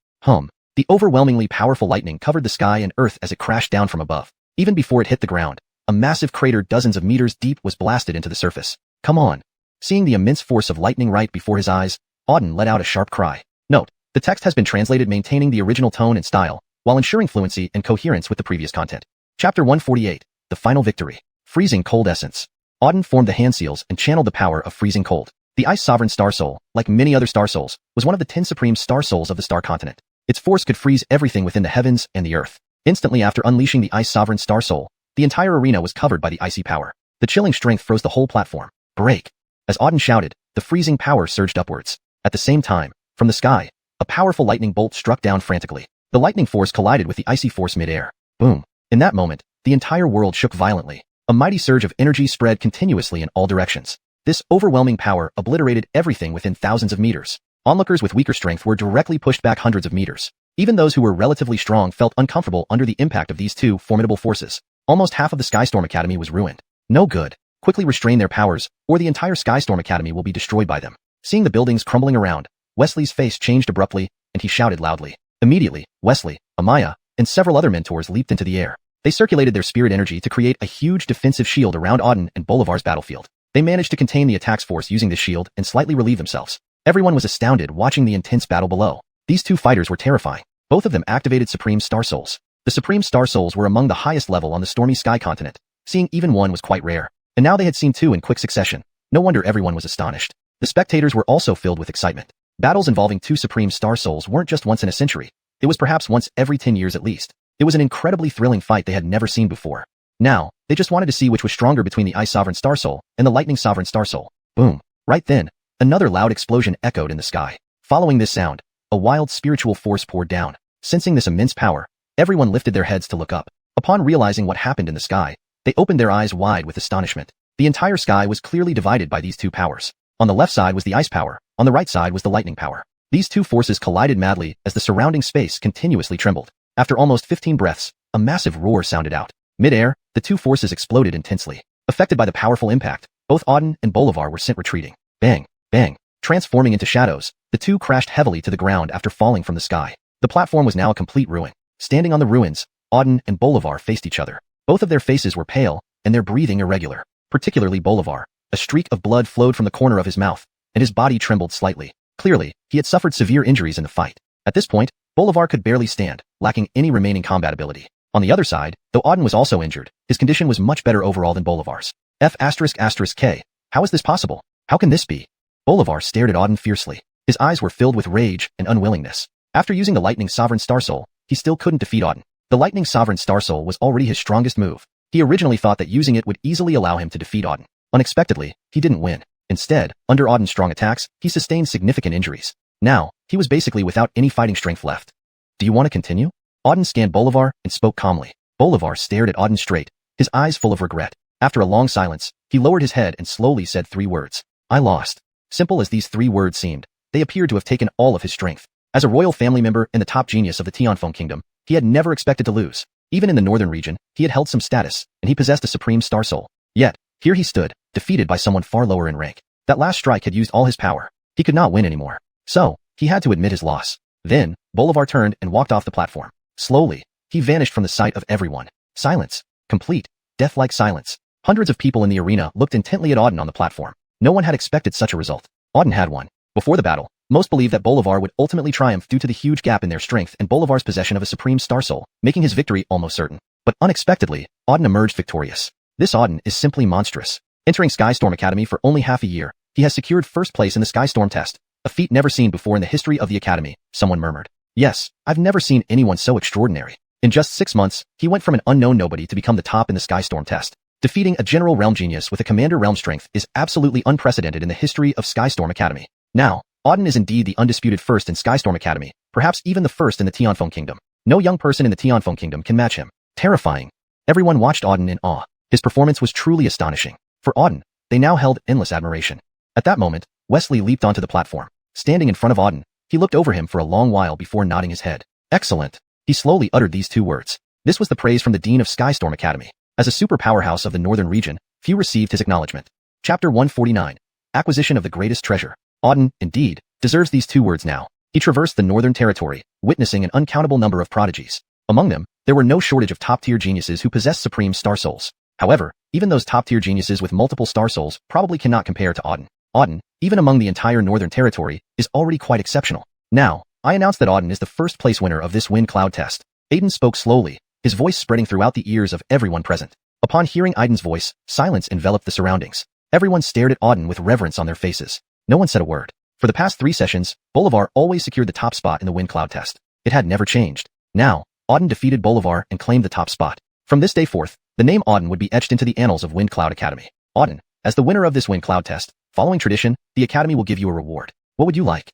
The overwhelmingly powerful lightning covered the sky and earth as it crashed down from above. Even before it hit the ground, a massive crater dozens of meters deep was blasted into the surface. "Come on." Seeing the immense force of lightning right before his eyes, Auden let out a sharp cry. Note, the text has been translated maintaining the original tone and style, while ensuring fluency and coherence with the previous content. Chapter 148, The Final Victory. Freezing Cold Essence. Auden formed the hand seals and channeled the power of freezing cold. The Ice Sovereign Star Soul, like many other star souls, was one of the 10 supreme star souls of the star continent. Its force could freeze everything within the heavens and the earth. Instantly after unleashing the Ice Sovereign Star Soul, the entire arena was covered by the icy power. The chilling strength froze the whole platform. "Break!" As Auden shouted, the freezing power surged upwards. At the same time, from the sky, a powerful lightning bolt struck down frantically. The lightning force collided with the icy force mid-air. Boom! In that moment, the entire world shook violently. A mighty surge of energy spread continuously in all directions. This overwhelming power obliterated everything within thousands of meters. Onlookers with weaker strength were directly pushed back hundreds of meters. Even those who were relatively strong felt uncomfortable under the impact of these two formidable forces. Almost half of the Skystorm Academy was ruined. No good. Quickly restrain their powers, or the entire Skystorm Academy will be destroyed by them. Seeing the buildings crumbling around, Wesley's face changed abruptly, and he shouted loudly. Immediately, Wesley, Amaya, and several other mentors leaped into the air. They circulated their spirit energy to create a huge defensive shield around Auden and Bolivar's battlefield. They managed to contain the attack's force using this shield and slightly relieve themselves. Everyone was astounded watching the intense battle below. These two fighters were terrifying. Both of them activated Supreme Star Souls. The Supreme Star Souls were among the highest level on the stormy sky continent. Seeing even one was quite rare. And now they had seen two in quick succession. No wonder everyone was astonished. The spectators were also filled with excitement. Battles involving two Supreme Star Souls weren't just once in a century. It was perhaps once every 10 years at least. It was an incredibly thrilling fight they had never seen before. Now, they just wanted to see which was stronger between the Ice Sovereign Star Soul and the Lightning Sovereign Star Soul. Boom. Right then, another loud explosion echoed in the sky. Following this sound, a wild spiritual force poured down. Sensing this immense power, everyone lifted their heads to look up. Upon realizing what happened in the sky, they opened their eyes wide with astonishment. The entire sky was clearly divided by these two powers. On the left side was the ice power, on the right side was the lightning power. These two forces collided madly as the surrounding space continuously trembled. After almost 15 breaths, a massive roar sounded out. Mid-air, the two forces exploded intensely. Affected by the powerful impact, both Auden and Bolivar were sent retreating. Bang, bang. Transforming into shadows, the two crashed heavily to the ground after falling from the sky. The platform was now a complete ruin. Standing on the ruins, Auden and Bolivar faced each other. Both of their faces were pale, and their breathing irregular. Particularly Bolivar. A streak of blood flowed from the corner of his mouth, and his body trembled slightly. Clearly, he had suffered severe injuries in the fight. At this point, Bolivar could barely stand, lacking any remaining combat ability. On the other side, though Auden was also injured, his condition was much better overall than Bolivar's. F***K. How is this possible? How can this be? Bolivar stared at Auden fiercely. His eyes were filled with rage and unwillingness. After using the Lightning Sovereign Star Soul, he still couldn't defeat Auden. The Lightning Sovereign Star Soul was already his strongest move. He originally thought that using it would easily allow him to defeat Auden. Unexpectedly, he didn't win. Instead, under Auden's strong attacks, he sustained significant injuries. Now, he was basically without any fighting strength left. Do you want to continue? Auden scanned Bolivar and spoke calmly. Bolivar stared at Auden straight, his eyes full of regret. After a long silence, he lowered his head and slowly said 3 words. I lost. Simple as these 3 words seemed, they appeared to have taken all of his strength. As a royal family member and the top genius of the Tianfeng Kingdom, he had never expected to lose. Even in the northern region, he had held some status, and he possessed a Supreme Star Soul. Yet, here he stood, defeated by someone far lower in rank. That last strike had used all his power. He could not win anymore. So, he had to admit his loss. Then, Bolivar turned and walked off the platform. Slowly, he vanished from the sight of everyone. Silence. Complete, death-like silence. Hundreds of people in the arena looked intently at Auden on the platform. No one had expected such a result. Auden had won. Before the battle, most believed that Bolivar would ultimately triumph due to the huge gap in their strength and Bolivar's possession of a Supreme Star Soul, making his victory almost certain. But unexpectedly, Auden emerged victorious. This Auden is simply monstrous. Entering Skystorm Academy for only half a year, he has secured first place in the Skystorm test, a feat never seen before in the history of the Academy, someone murmured. Yes, I've never seen anyone so extraordinary. In just 6 months, he went from an unknown nobody to become the top in the Skystorm test. Defeating a general realm genius with a commander realm strength is absolutely unprecedented in the history of Skystorm Academy. Now, Auden is indeed the undisputed first in Skystorm Academy, perhaps even the first in the Tianfeng Kingdom. No young person in the Tianfeng Kingdom can match him. Terrifying. Everyone watched Auden in awe. His performance was truly astonishing. For Auden, they now held endless admiration. At that moment, Wesley leaped onto the platform. Standing in front of Auden, he looked over him for a long while before nodding his head. Excellent. He slowly uttered these 2 words. This was the praise from the Dean of Skystorm Academy. As a super powerhouse of the northern region, few received his acknowledgement. Chapter 149. Acquisition of the Greatest Treasure. Auden, indeed, deserves these 2 words now. He traversed the northern territory, witnessing an uncountable number of prodigies. Among them, there were no shortage of top-tier geniuses who possessed Supreme Star Souls. However, even those top-tier geniuses with multiple Star Souls probably cannot compare to Auden. Auden, even among the entire northern territory, is already quite exceptional. Now, I announce that Auden is the first place winner of this Wind Cloud test. Aiden spoke slowly, his voice spreading throughout the ears of everyone present. Upon hearing Aiden's voice, silence enveloped the surroundings. Everyone stared at Auden with reverence on their faces. No one said a word. For the past 3 sessions, Bolivar always secured the top spot in the Wind Cloud test. It had never changed. Now, Auden defeated Bolivar and claimed the top spot. From this day forth, the name Auden would be etched into the annals of Wind Cloud Academy. Auden, as the winner of this Wind Cloud test, following tradition, the Academy will give you a reward. What would you like?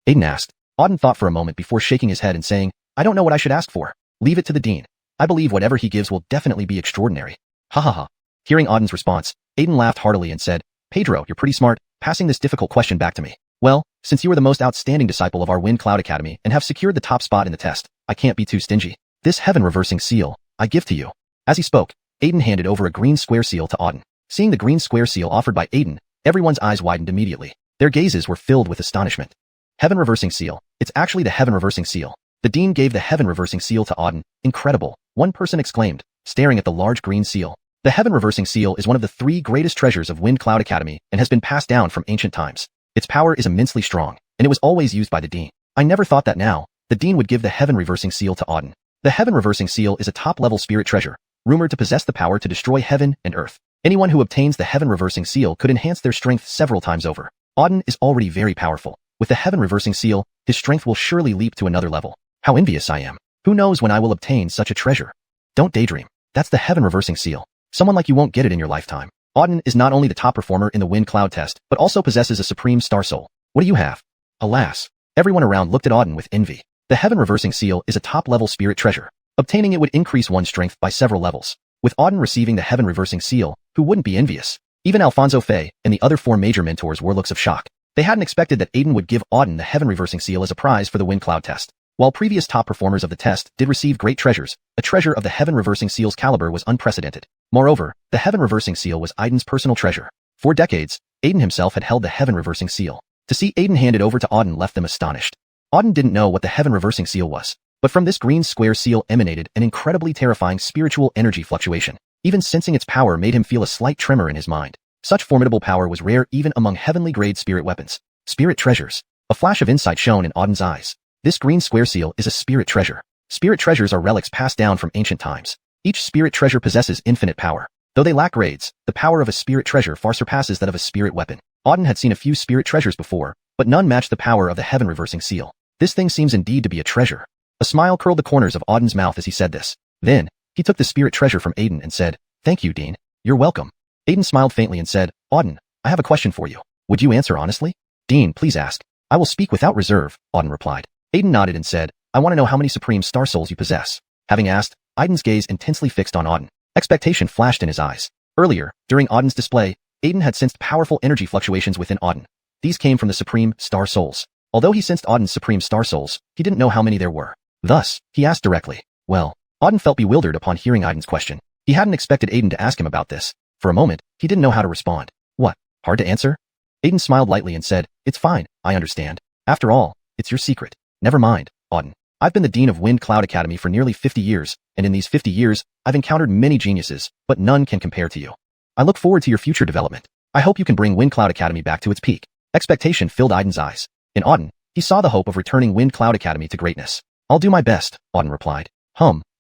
Aiden asked. Auden thought for a moment before shaking his head and saying, I don't know what I should ask for. Leave it to the Dean. I believe whatever he gives will definitely be extraordinary. Ha ha ha. Hearing Auden's response, Aiden laughed heartily and said, Pedro, you're pretty smart, passing this difficult question back to me. Well, since you are the most outstanding disciple of our Wind Cloud Academy and have secured the top spot in the test, I can't be too stingy. This heaven-reversing seal, I give to you. As he spoke, Aiden handed over a green square seal to Auden. Seeing the green square seal offered by Aiden, everyone's eyes widened immediately. Their gazes were filled with astonishment. Heaven-reversing seal. It's actually the heaven-reversing seal. The Dean gave the heaven-reversing seal to Auden. Incredible. one person exclaimed, staring at the large green seal. The Heaven Reversing Seal is one of the 3 greatest treasures of Wind Cloud Academy and has been passed down from ancient times. Its power is immensely strong, and it was always used by the Dean. I never thought that now, the Dean would give the Heaven Reversing Seal to Auden. The Heaven Reversing Seal is a top-level spirit treasure, rumored to possess the power to destroy heaven and earth. Anyone who obtains the Heaven Reversing Seal could enhance their strength several times over. Auden is already very powerful. With the Heaven Reversing Seal, his strength will surely leap to another level. How envious I am. Who knows when I will obtain such a treasure? Don't daydream. That's the Heaven Reversing Seal. Someone like you won't get it in your lifetime. Auden is not only the top performer in the Wind Cloud test, but also possesses a supreme star soul. What do you have? Alas. Everyone around looked at Auden with envy. The Heaven Reversing Seal is a top-level spirit treasure. Obtaining it would increase one's strength by several levels. With Auden receiving the Heaven Reversing Seal, who wouldn't be envious? Even Alfonso Fei and the other 4 major mentors wore looks of shock. They hadn't expected that Aiden would give Auden the Heaven Reversing Seal as a prize for the Wind Cloud test. While previous top performers of the test did receive great treasures, a treasure of the Heaven Reversing Seal's caliber was unprecedented. Moreover, the Heaven Reversing Seal was Aiden's personal treasure. For decades, Aiden himself had held the Heaven Reversing Seal. To see Aiden hand it over to Auden left them astonished. Auden didn't know what the Heaven Reversing Seal was, but from this green square seal emanated an incredibly terrifying spiritual energy fluctuation. Even sensing its power made him feel a slight tremor in his mind. Such formidable power was rare even among heavenly-grade spirit weapons. Spirit treasures. A flash of insight shone in Auden's eyes. This green square seal is a spirit treasure. Spirit treasures are relics passed down from ancient times. Each spirit treasure possesses infinite power. Though they lack grades, the power of a spirit treasure far surpasses that of a spirit weapon. Auden had seen a few spirit treasures before, but none matched the power of the Heaven Reversing Seal. This thing seems indeed to be a treasure. A smile curled the corners of Auden's mouth as he said this. Then, he took the spirit treasure from Aiden and said, "Thank you, Dean. You're welcome." Aiden smiled faintly and said, "Auden, I have a question for you. Would you answer honestly?" "Dean, please ask." "I will speak without reserve," Auden replied. Aiden nodded and said, "I want to know how many Supreme Star Souls you possess." Having asked, Aiden's gaze intensely fixed on Auden. Expectation flashed in his eyes. Earlier, during Auden's display, Aiden had sensed powerful energy fluctuations within Auden. These came from the Supreme Star Souls. Although he sensed Auden's Supreme Star Souls, he didn't know how many there were. Thus, he asked directly. Well, Auden felt bewildered upon hearing Aiden's question. He hadn't expected Aiden to ask him about this. For a moment, he didn't know how to respond. What? Hard to answer? Aiden smiled lightly and said, "It's fine, I understand. After all, it's your secret." "Never mind, Auden. I've been the Dean of Wind Cloud Academy for nearly 50 years, and in these 50 years, I've encountered many geniuses, but none can compare to you. I look forward to your future development. I hope you can bring Wind Cloud Academy back to its peak." Expectation filled Aiden's eyes. In Auden, he saw the hope of returning Wind Cloud Academy to greatness. "I'll do my best," Auden replied.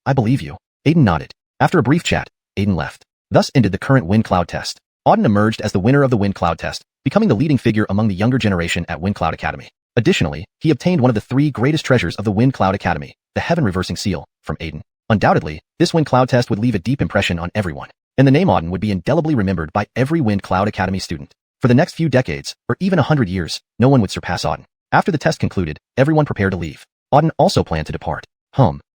I believe you." Aiden nodded. After a brief chat, Aiden left. Thus ended the current Wind Cloud test. Auden emerged as the winner of the Wind Cloud test, becoming the leading figure among the younger generation at Wind Cloud Academy. Additionally, he obtained one of the 3 greatest treasures of the Wind Cloud Academy, the Heaven Reversing Seal, from Aiden. Undoubtedly, this Wind Cloud test would leave a deep impression on everyone, and the name Auden would be indelibly remembered by every Wind Cloud Academy student. For the next few decades, or even 100 years, no one would surpass Auden. After the test concluded, everyone prepared to leave. Auden also planned to depart.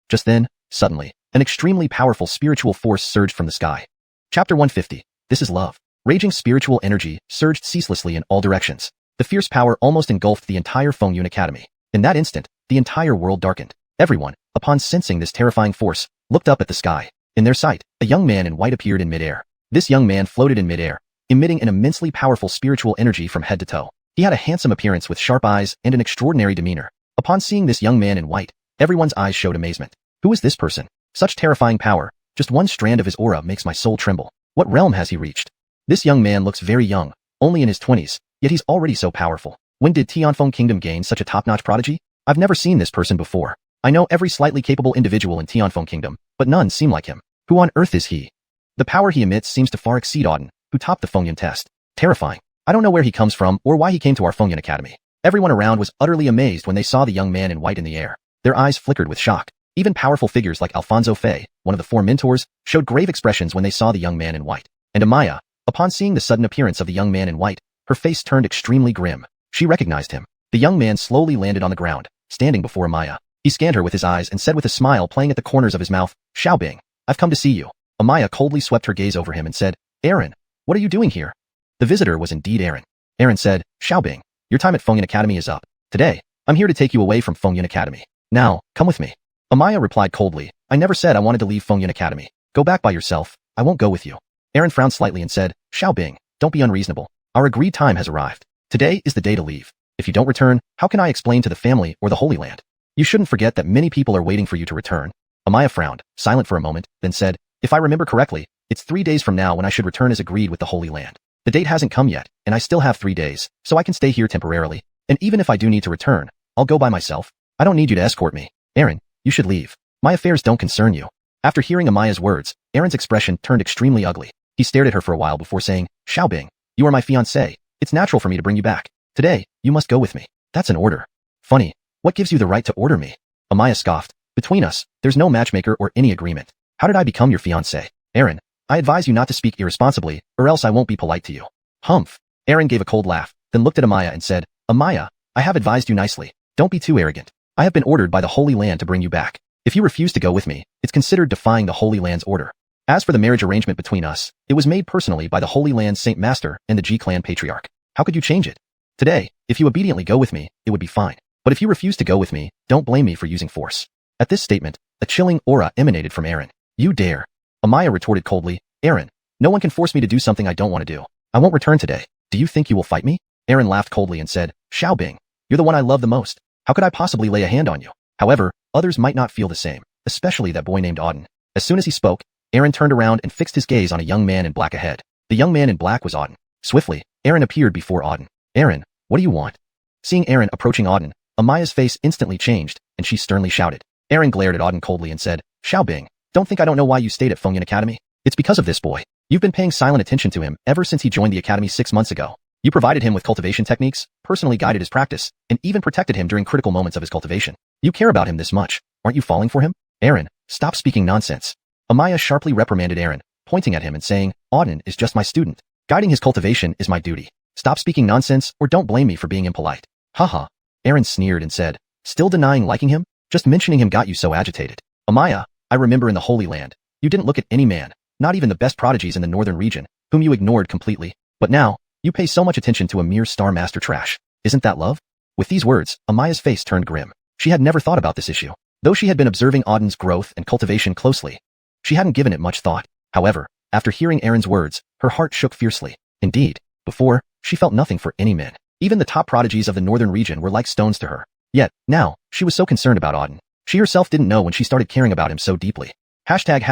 Just then, suddenly, an extremely powerful spiritual force surged from the sky. Chapter 150. This is love. Raging spiritual energy surged ceaselessly in all directions. The fierce power almost engulfed the entire Fengyun Academy. In that instant, the entire world darkened. Everyone, upon sensing this terrifying force, looked up at the sky. In their sight, a young man in white appeared in midair. This young man floated in midair, emitting an immensely powerful spiritual energy from head to toe. He had a handsome appearance with sharp eyes and an extraordinary demeanor. Upon seeing this young man in white, everyone's eyes showed amazement. Who is this person? Such terrifying power, just one strand of his aura makes my soul tremble. What realm has he reached? This young man looks very young, only in his 20s, yet he's already so powerful. When did Tianfeng Kingdom gain such a top-notch prodigy? I've never seen this person before. I know every slightly capable individual in Tianfeng Kingdom, but none seem like him. Who on earth is he? The power he emits seems to far exceed Auden, who topped the Fengyun test. Terrifying. I don't know where he comes from or why he came to our Fengyun Academy. Everyone around was utterly amazed when they saw the young man in white in the air. Their eyes flickered with shock. Even powerful figures like Alfonso Fei, one of the 4 mentors, showed grave expressions when they saw the young man in white. And Amaya, upon seeing the sudden appearance of the young man in white, her face turned extremely grim. She recognized him. The young man slowly landed on the ground, standing before Amaya. He scanned her with his eyes and said with a smile playing at the corners of his mouth, "Xiaobing, I've come to see you." Amaya coldly swept her gaze over him and said, "Aaron, what are you doing here?" The visitor was indeed Aaron. Aaron said, "Xiaobing, your time at Fengyun Academy is up. Today, I'm here to take you away from Fengyun Academy. Now, come with me." Amaya replied coldly, "I never said I wanted to leave Fengyun Academy. Go back by yourself, I won't go with you." Aaron frowned slightly and said, "Xiaobing, don't be unreasonable. Our agreed time has arrived. Today is the day to leave. If you don't return, how can I explain to the family or the Holy Land? You shouldn't forget that many people are waiting for you to return." Amaya frowned, silent for a moment, then said, if I remember correctly, it's 3 days from now when I should return as agreed with the Holy Land. The date hasn't come yet, and I still have 3 days, so I can stay here temporarily. And even if I do need to return, I'll go by myself. I don't need you to escort me. Aaron, you should leave. My affairs don't concern you. After hearing Amaya's words, Aaron's expression turned extremely ugly. He stared at her for a while before saying, Xiaobing, you are my fiancée. It's natural for me to bring you back. Today, you must go with me. That's an order. Funny. What gives you the right to order me? Amaya scoffed. Between us, there's no matchmaker or any agreement. How did I become your fiancé? Aaron, I advise you not to speak irresponsibly, or else I won't be polite to you. Humph. Aaron gave a cold laugh, then looked at Amaya and said, Amaya, I have advised you nicely. Don't be too arrogant. I have been ordered by the Holy Land to bring you back. If you refuse to go with me, it's considered defying the Holy Land's order. As for the marriage arrangement between us, it was made personally by the Holy Land's Saint Master and the G-Clan Patriarch. How could you change it? Today, if you obediently go with me, it would be fine. But if you refuse to go with me, don't blame me for using force. At this statement, a chilling aura emanated from Aaron. You dare. Amaya retorted coldly, Aaron, no one can force me to do something I don't want to do. I won't return today. Do you think you will fight me? Aaron laughed coldly and said, Xiaobing, you're the one I love the most. How could I possibly lay a hand on you? However, others might not feel the same, especially that boy named Auden. As soon as he spoke, Aaron turned around and fixed his gaze on a young man in black ahead. The young man in black was Auden. Swiftly, Aaron appeared before Auden. Aaron, what do you want? Seeing Aaron approaching Auden, Amaya's face instantly changed, and she sternly shouted. Aaron glared at Auden coldly and said, Xiaobing, don't think I don't know why you stayed at Fengyun Academy. It's because of this boy. You've been paying silent attention to him ever since he joined the academy 6 months ago. You provided him with cultivation techniques, personally guided his practice, and even protected him during critical moments of his cultivation. You care about him this much. Aren't you falling for him? Aaron, stop speaking nonsense. Amaya sharply reprimanded Aaron, pointing at him and saying, Auden is just my student. Guiding his cultivation is my duty. Stop speaking nonsense or don't blame me for being impolite. Haha. Aaron sneered and said, still denying liking him? Just mentioning him got you so agitated. Amaya, I remember in the Holy Land, you didn't look at any man, not even the best prodigies in the northern region, whom you ignored completely. But now, you pay so much attention to a mere Star Master trash. Isn't that love? With these words, Amaya's face turned grim. She had never thought about this issue. Though she had been observing Auden's growth and cultivation closely, she hadn't given it much thought. However, after hearing Aaron's words, her heart shook fiercely. Indeed, before, she felt nothing for any men. Even the top prodigies of the northern region were like stones to her. Yet, now, she was so concerned about Auden. She herself didn't know when she started caring about him so deeply. Hashtag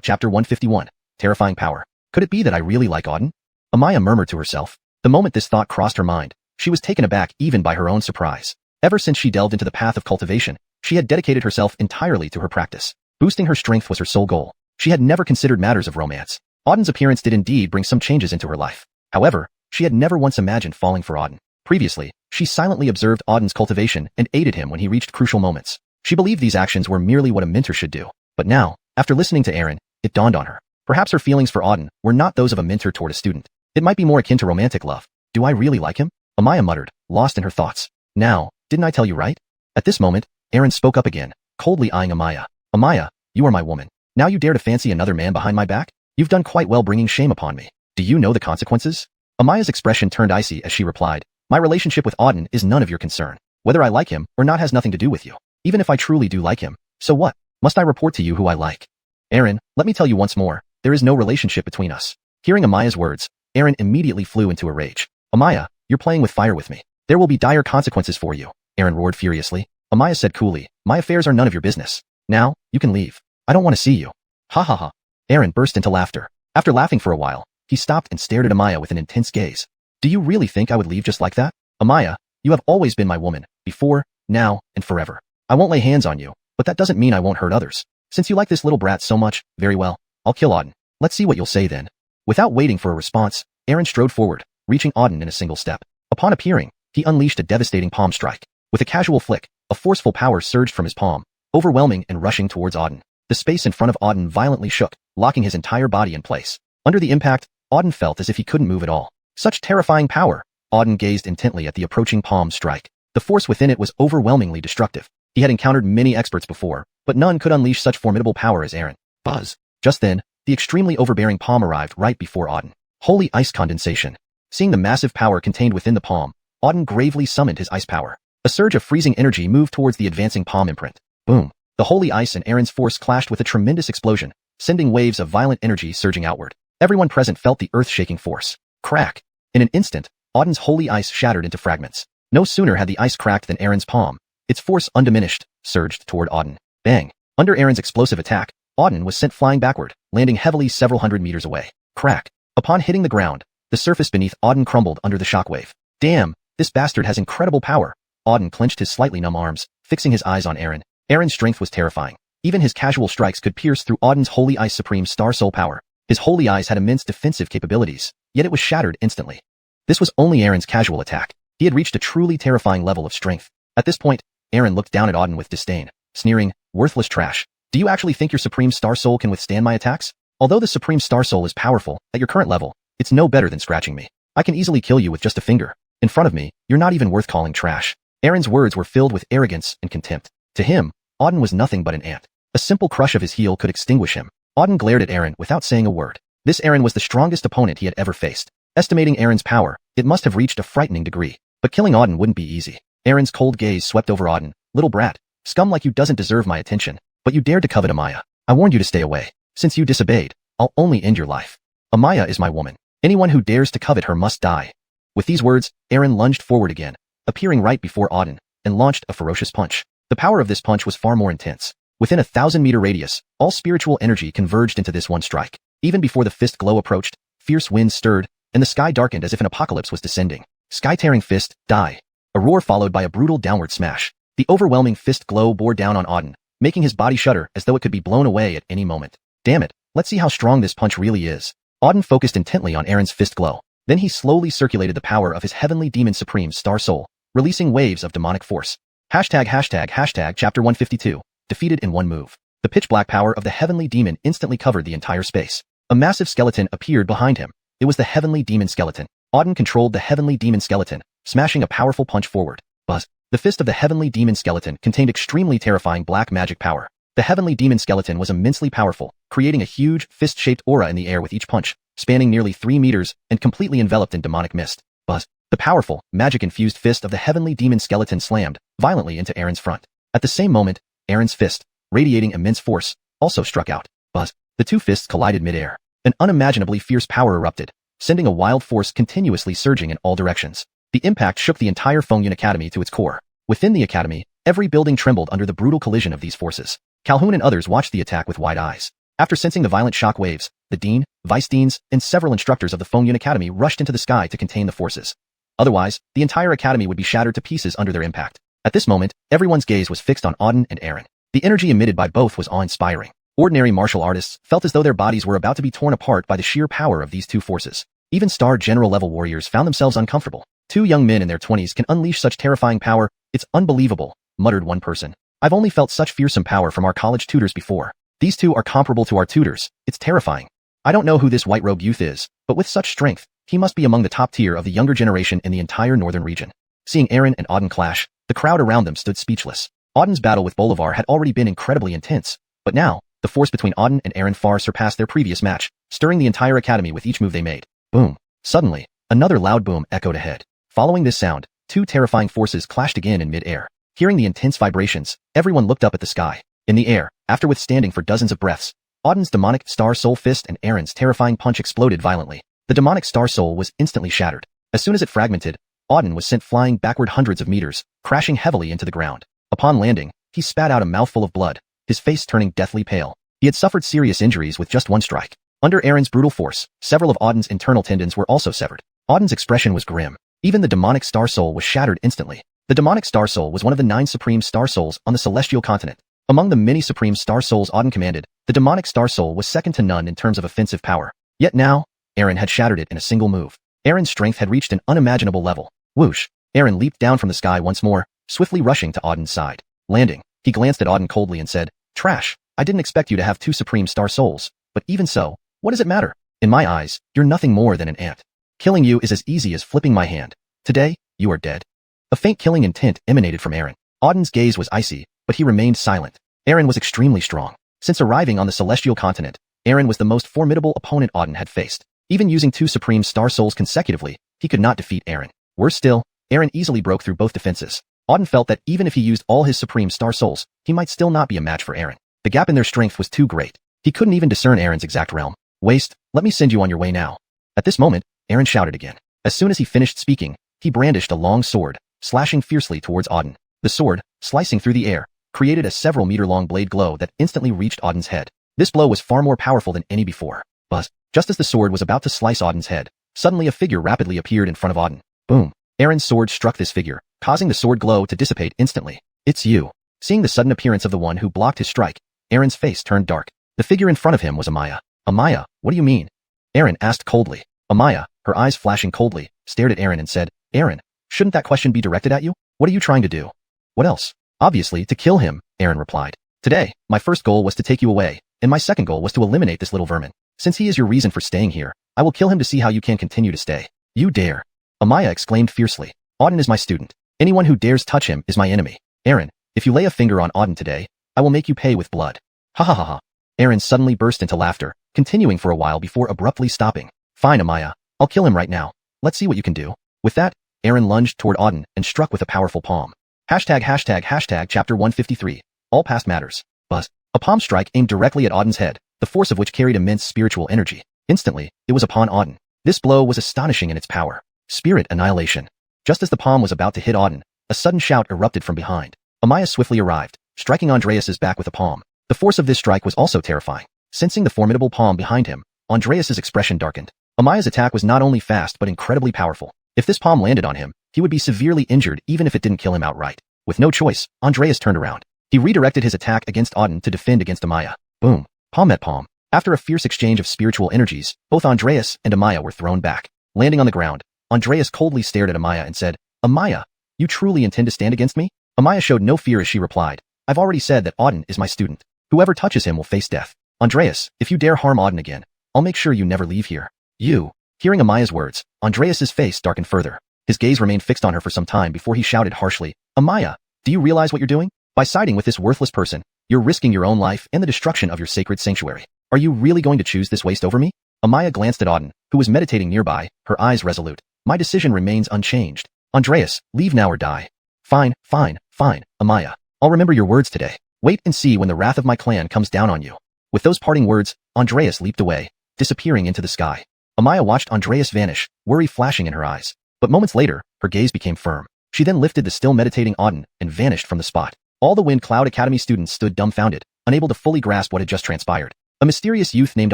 chapter 151. Terrifying power. Could it be that I really like Auden? Amaya murmured to herself. The moment this thought crossed her mind, she was taken aback even by her own surprise. Ever since she delved into the path of cultivation, she had dedicated herself entirely to her practice. Boosting her strength was her sole goal. She had never considered matters of romance. Auden's appearance did indeed bring some changes into her life. However, she had never once imagined falling for Auden. Previously, she silently observed Auden's cultivation and aided him when he reached crucial moments. She believed these actions were merely what a mentor should do. But now, after listening to Aaron, it dawned on her. Perhaps her feelings for Auden were not those of a mentor toward a student. It might be more akin to romantic love. Do I really like him? Amaya muttered, lost in her thoughts. Now, didn't I tell you right? At this moment, Aaron spoke up again, coldly eyeing Amaya. Amaya, you are my woman. Now you dare to fancy another man behind my back? You've done quite well bringing shame upon me. Do you know the consequences? Amaya's expression turned icy as she replied, my relationship with Auden is none of your concern. Whether I like him or not has nothing to do with you. Even if I truly do like him, so what? Must I report to you who I like? Aaron, let me tell you once more, there is no relationship between us. Hearing Amaya's words, Aaron immediately flew into a rage. Amaya, you're playing with fire with me. There will be dire consequences for you, Aaron roared furiously. Amaya said coolly, my affairs are none of your business. Now, you can leave. I don't want to see you. Ha ha ha. Aaron burst into laughter. After laughing for a while, he stopped and stared at Amaya with an intense gaze. Do you really think I would leave just like that? Amaya, you have always been my woman, before, now, and forever. I won't lay hands on you, but that doesn't mean I won't hurt others. Since you like this little brat so much, very well, I'll kill Auden. Let's see what you'll say then. Without waiting for a response, Aaron strode forward, reaching Auden in a single step. Upon appearing, he unleashed a devastating palm strike. With a casual flick, a forceful power surged from his palm, overwhelming and rushing towards Auden. The space in front of Auden violently shook, locking his entire body in place. Under the impact, Auden felt as if he couldn't move at all. Such terrifying power! Auden gazed intently at the approaching palm strike. The force within it was overwhelmingly destructive. He had encountered many experts before, but none could unleash such formidable power as Aaron. Buzz! Just then, the extremely overbearing palm arrived right before Auden. Holy ice condensation! Seeing the massive power contained within the palm, Auden gravely summoned his ice power. A surge of freezing energy moved towards the advancing palm imprint. Boom! The holy ice and Aaron's force clashed with a tremendous explosion, sending waves of violent energy surging outward. Everyone present felt the earth-shaking force. Crack! In an instant, Auden's holy ice shattered into fragments. No sooner had the ice cracked than Aaron's palm, its force undiminished, surged toward Auden. Bang! Under Aaron's explosive attack, Auden was sent flying backward, landing heavily several hundred meters away. Crack. Upon hitting the ground, the surface beneath Auden crumbled under the shockwave. Damn, this bastard has incredible power. Auden clenched his slightly numb arms, fixing his eyes on Aaron. Aaron's strength was terrifying. Even his casual strikes could pierce through Auden's Holy Eyes' supreme star soul power. His Holy Eyes had immense defensive capabilities, yet it was shattered instantly. This was only Aaron's casual attack. He had reached a truly terrifying level of strength. At this point, Aaron looked down at Auden with disdain, sneering, "Worthless trash. Do you actually think your Supreme Star Soul can withstand my attacks? Although the Supreme Star Soul is powerful, at your current level, it's no better than scratching me. I can easily kill you with just a finger. In front of me, you're not even worth calling trash." Aaron's words were filled with arrogance and contempt. To him, Auden was nothing but an ant. A simple crush of his heel could extinguish him. Auden glared at Aaron without saying a word. This Aaron was the strongest opponent he had ever faced. Estimating Aaron's power, it must have reached a frightening degree. But killing Auden wouldn't be easy. Aaron's cold gaze swept over Auden. "Little brat, scum like you doesn't deserve my attention. But you dared to covet Amaya. I warned you to stay away. Since you disobeyed, I'll only end your life. Amaya is my woman. Anyone who dares to covet her must die." With these words, Aaron lunged forward again, appearing right before Auden, and launched a ferocious punch. The power of this punch was far more intense. Within a 1,000-meter radius, all spiritual energy converged into this one strike. Even before the fist glow approached, fierce winds stirred, and the sky darkened as if an apocalypse was descending. Sky-tearing fist, die. A roar followed by a brutal downward smash. The overwhelming fist glow bore down on Auden, making his body shudder as though it could be blown away at any moment. Damn it, let's see how strong this punch really is. Auden focused intently on Aaron's fist glow. Then he slowly circulated the power of his heavenly demon supreme star soul, releasing waves of demonic force. Chapter 152. Defeated in one move. The pitch-black power of the heavenly demon instantly covered the entire space. A massive skeleton appeared behind him. It was the heavenly demon skeleton. Auden controlled the heavenly demon skeleton, smashing a powerful punch forward. Buzz. The fist of the heavenly demon skeleton contained extremely terrifying black magic power. The heavenly demon skeleton was immensely powerful, creating a huge, fist-shaped aura in the air with each punch, spanning nearly 3 meters and completely enveloped in demonic mist. Buzz. The powerful, magic-infused fist of the heavenly demon skeleton slammed violently into Aaron's front. At the same moment, Aaron's fist, radiating immense force, also struck out. Buzz. The two fists collided mid-air. An unimaginably fierce power erupted, sending a wild force continuously surging in all directions. The impact shook the entire Fengyun Academy to its core. Within the academy, every building trembled under the brutal collision of these forces. Calhoun and others watched the attack with wide eyes. After sensing the violent shock waves, the dean, vice deans, and several instructors of the Fengyun Academy rushed into the sky to contain the forces. Otherwise, the entire academy would be shattered to pieces under their impact. At this moment, everyone's gaze was fixed on Auden and Aaron. The energy emitted by both was awe-inspiring. Ordinary martial artists felt as though their bodies were about to be torn apart by the sheer power of these two forces. Even star general-level warriors found themselves uncomfortable. Two young men in their 20s can unleash such terrifying power. It's unbelievable, muttered one person. I've only felt such fearsome power from our college tutors before. These two are comparable to our tutors. It's terrifying. I don't know who this white-robed youth is, but with such strength, he must be among the top tier of the younger generation in the entire northern region. Seeing Aaron and Auden clash, the crowd around them stood speechless. Auden's battle with Bolivar had already been incredibly intense, but now, the force between Auden and Aaron far surpassed their previous match, stirring the entire academy with each move they made. Boom. Suddenly, another loud boom echoed ahead. Following this sound, two terrifying forces clashed again in mid-air. Hearing the intense vibrations, everyone looked up at the sky. In the air, after withstanding for dozens of breaths, Auden's demonic star soul fist and Aaron's terrifying punch exploded violently. The demonic star soul was instantly shattered. As soon as it fragmented, Auden was sent flying backward hundreds of meters, crashing heavily into the ground. Upon landing, he spat out a mouthful of blood, his face turning deathly pale. He had suffered serious injuries with just one strike. Under Aaron's brutal force, several of Auden's internal tendons were also severed. Auden's expression was grim. Even the demonic star soul was shattered instantly. The demonic star soul was one of the 9 supreme star souls on the celestial continent. Among the many supreme star souls Auden commanded, the demonic star soul was second to none in terms of offensive power. Yet now, Aaron had shattered it in a single move. Aaron's strength had reached an unimaginable level. Whoosh! Aaron leaped down from the sky once more, swiftly rushing to Auden's side. Landing, he glanced at Auden coldly and said, "Trash, I didn't expect you to have 2 supreme star souls, but even so, what does it matter? In my eyes, you're nothing more than an ant. Killing you is as easy as flipping my hand. Today, you are dead." A faint killing intent emanated from Aaron. Auden's gaze was icy, but he remained silent. Aaron was extremely strong. Since arriving on the celestial continent, Aaron was the most formidable opponent Auden had faced. Even using 2 supreme star souls consecutively, he could not defeat Aaron. Worse still, Aaron easily broke through both defenses. Auden felt that even if he used all his supreme star souls, he might still not be a match for Aaron. The gap in their strength was too great. He couldn't even discern Aaron's exact realm. "Waste, let me send you on your way now." At this moment, Aaron shouted again. As soon as he finished speaking, he brandished a long sword, slashing fiercely towards Auden. The sword, slicing through the air, created a several-meter-long blade glow that instantly reached Auden's head. This blow was far more powerful than any before. Buzz. Just as the sword was about to slice Auden's head, suddenly a figure rapidly appeared in front of Auden. Boom. Aaron's sword struck this figure, causing the sword glow to dissipate instantly. It's you. Seeing the sudden appearance of the one who blocked his strike, Aaron's face turned dark. The figure in front of him was Amaya. Amaya, what do you mean? Aaron asked coldly. Amaya, her eyes flashing coldly, stared at Aaron and said, Aaron, shouldn't that question be directed at you? What are you trying to do? What else? Obviously, to kill him, Aaron replied. Today, my first goal was to take you away, and my second goal was to eliminate this little vermin. Since he is your reason for staying here, I will kill him to see how you can continue to stay. You dare. Amaya exclaimed fiercely. Auden is my student. Anyone who dares touch him is my enemy. Aaron, if you lay a finger on Auden today, I will make you pay with blood. Ha ha ha ha. Aaron suddenly burst into laughter, continuing for a while before abruptly stopping. Fine, Amaya. I'll kill him right now. Let's see what you can do. With that, Aaron lunged toward Auden and struck with a powerful palm. ####Chapter 153. All past matters. Buzz. A palm strike aimed directly at Auden's head, the force of which carried immense spiritual energy. Instantly, it was upon Auden. This blow was astonishing in its power. Spirit annihilation. Just as the palm was about to hit Auden, a sudden shout erupted from behind. Amaya swiftly arrived, striking Andreas's back with a palm. The force of this strike was also terrifying. Sensing the formidable palm behind him, Andreas's expression darkened. Amaya's attack was not only fast but incredibly powerful. If this palm landed on him, he would be severely injured even if it didn't kill him outright. With no choice, Andreas turned around. He redirected his attack against Auden to defend against Amaya. Boom. Palm met palm. After a fierce exchange of spiritual energies, both Andreas and Amaya were thrown back. Landing on the ground, Andreas coldly stared at Amaya and said, Amaya, you truly intend to stand against me? Amaya showed no fear as she replied, I've already said that Auden is my student. Whoever touches him will face death. Andreas, if you dare harm Auden again, I'll make sure you never leave here. You. Hearing Amaya's words, Andreas's face darkened further. His gaze remained fixed on her for some time before he shouted harshly, Amaya, do you realize what you're doing? By siding with this worthless person, you're risking your own life and the destruction of your sacred sanctuary. Are you really going to choose this waste over me? Amaya glanced at Auden, who was meditating nearby, her eyes resolute. My decision remains unchanged. Andreas, leave now or die. Fine, Amaya. I'll remember your words today. Wait and see when the wrath of my clan comes down on you. With those parting words, Andreas leaped away, disappearing into the sky. Amaya watched Andreas vanish, worry flashing in her eyes. But moments later, her gaze became firm. She then lifted the still meditating Auden and vanished from the spot. All the Wind Cloud Academy students stood dumbfounded, unable to fully grasp what had just transpired. A mysterious youth named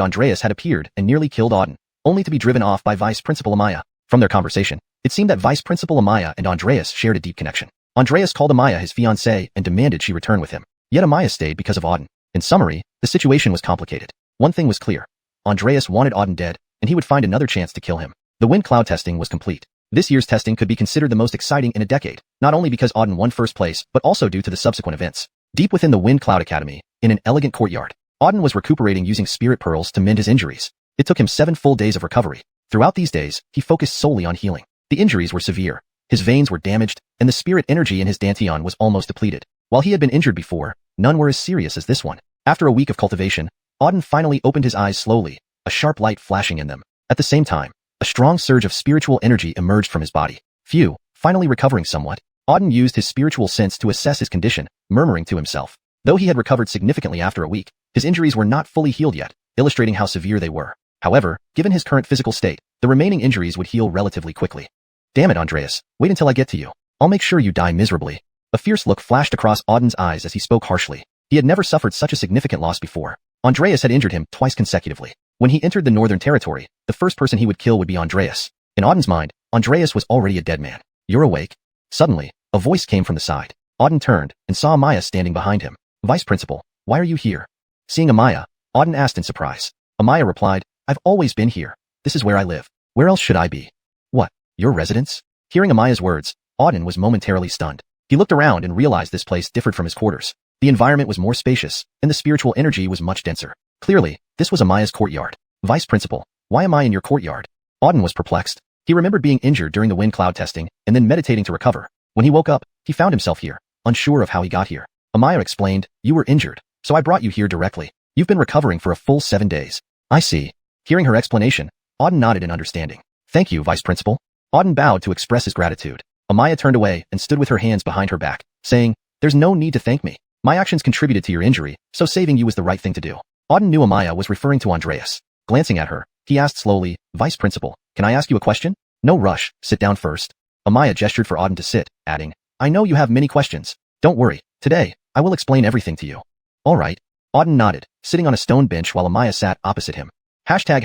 Andreas had appeared and nearly killed Auden, only to be driven off by Vice Principal Amaya. From their conversation, it seemed that Vice Principal Amaya and Andreas shared a deep connection. Andreas called Amaya his fiancée and demanded she return with him. Yet Amaya stayed because of Auden. In summary, the situation was complicated. One thing was clear. Andreas wanted Auden dead, and he would find another chance to kill him. The Wind Cloud testing was complete. This year's testing could be considered the most exciting in a decade, not only because Auden won first place, but also due to the subsequent events. Deep within the Wind Cloud Academy, in an elegant courtyard, Auden was recuperating using spirit pearls to mend his injuries. It took him 7 full days of recovery. Throughout these days, he focused solely on healing. The injuries were severe. His veins were damaged, and the spirit energy in his dantian was almost depleted. While he had been injured before, none were as serious as this one. After a week of cultivation, Auden finally opened his eyes slowly, a sharp light flashing in them. At the same time, a strong surge of spiritual energy emerged from his body. Phew, finally recovering somewhat. Auden used his spiritual sense to assess his condition, murmuring to himself. Though he had recovered significantly after a week, his injuries were not fully healed yet, illustrating how severe they were. However, given his current physical state, the remaining injuries would heal relatively quickly. Damn it, Andreas, wait until I get to you. I'll make sure you die miserably. A fierce look flashed across Auden's eyes as he spoke harshly. He had never suffered such a significant loss before. Andreas had injured him twice consecutively. When he entered the Northern Territory, the first person he would kill would be Andreas. In Auden's mind, Andreas was already a dead man. You're awake? Suddenly, a voice came from the side. Auden turned and saw Amaya standing behind him. Vice Principal, why are you here? Seeing Amaya, Auden asked in surprise. Amaya replied, I've always been here. This is where I live. Where else should I be? What, your residence? Hearing Amaya's words, Auden was momentarily stunned. He looked around and realized this place differed from his quarters. The environment was more spacious, and the spiritual energy was much denser. Clearly, this was Amaya's courtyard. Vice Principal, why am I in your courtyard? Auden was perplexed. He remembered being injured during the Wind Cloud testing, and then meditating to recover. When he woke up, he found himself here, unsure of how he got here. Amaya explained, you were injured, so I brought you here directly. You've been recovering for a full 7 days. I see. Hearing her explanation, Auden nodded in understanding. Thank you, Vice Principal. Auden bowed to express his gratitude. Amaya turned away and stood with her hands behind her back, saying, there's no need to thank me. My actions contributed to your injury, so saving you was the right thing to do. Auden knew Amaya was referring to Andreas. Glancing at her, he asked slowly, Vice Principal, can I ask you a question? No rush, sit down first. Amaya gestured for Auden to sit, adding, I know you have many questions. Don't worry, today, I will explain everything to you. All right. Auden nodded, sitting on a stone bench while Amaya sat opposite him. Chapter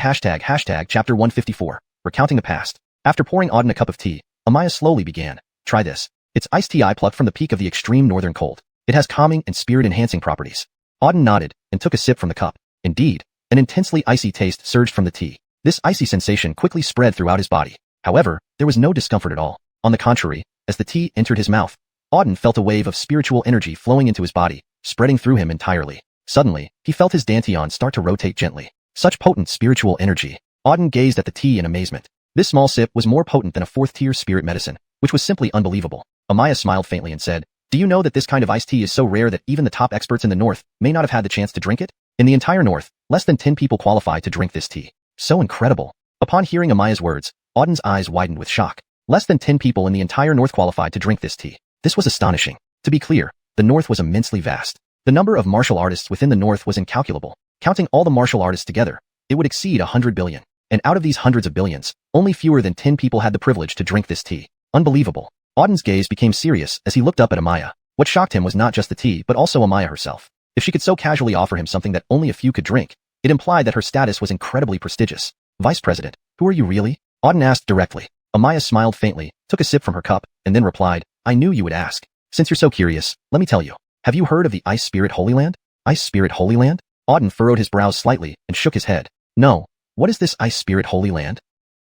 154. Recounting the past. After pouring Auden a cup of tea, Amaya slowly began. Try this. It's iced tea I plucked from the peak of the extreme northern cold. It has calming and spirit-enhancing properties. Auden nodded and took a sip from the cup. Indeed, an intensely icy taste surged from the tea. This icy sensation quickly spread throughout his body. However, there was no discomfort at all. On the contrary, as the tea entered his mouth, Auden felt a wave of spiritual energy flowing into his body, spreading through him entirely. Suddenly, he felt his dantian start to rotate gently. Such potent spiritual energy. Auden gazed at the tea in amazement. This small sip was more potent than a fourth-tier spirit medicine, which was simply unbelievable. Amaya smiled faintly and said, "Do you know that this kind of iced tea is so rare that even the top experts in the north may not have had the chance to drink it? In the entire north, less than 10 people qualify to drink this tea. So incredible." Upon hearing Amaya's words, Auden's eyes widened with shock. Less than 10 people in the entire north qualified to drink this tea. This was astonishing. To be clear, the north was immensely vast. The number of martial artists within the north was incalculable. Counting all the martial artists together, it would exceed 100 billion. And out of these hundreds of billions, only fewer than 10 people had the privilege to drink this tea. Unbelievable. Auden's gaze became serious as he looked up at Amaya. What shocked him was not just the tea but also Amaya herself. If she could so casually offer him something that only a few could drink, it implied that her status was incredibly prestigious. "Vice President, who are you really?" Auden asked directly. Amaya smiled faintly, took a sip from her cup, and then replied, "I knew you would ask. Since you're so curious, let me tell you. Have you heard of the Ice Spirit Holy Land?" "Ice Spirit Holy Land?" Auden furrowed his brows slightly and shook his head. "No. What is this Ice Spirit Holy Land?"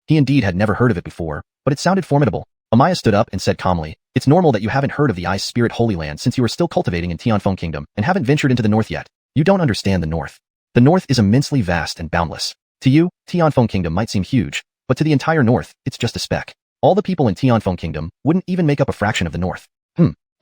He indeed had never heard of it before, but it sounded formidable. Amaya stood up and said calmly, "It's normal that you haven't heard of the Ice Spirit Holy Land since you are still cultivating in Tianfeng Kingdom and haven't ventured into the north yet. You don't understand the north. The north is immensely vast and boundless. To you, Tianfeng Kingdom might seem huge, but to the entire north, it's just a speck. All the people in Tianfeng Kingdom wouldn't even make up a fraction of the north."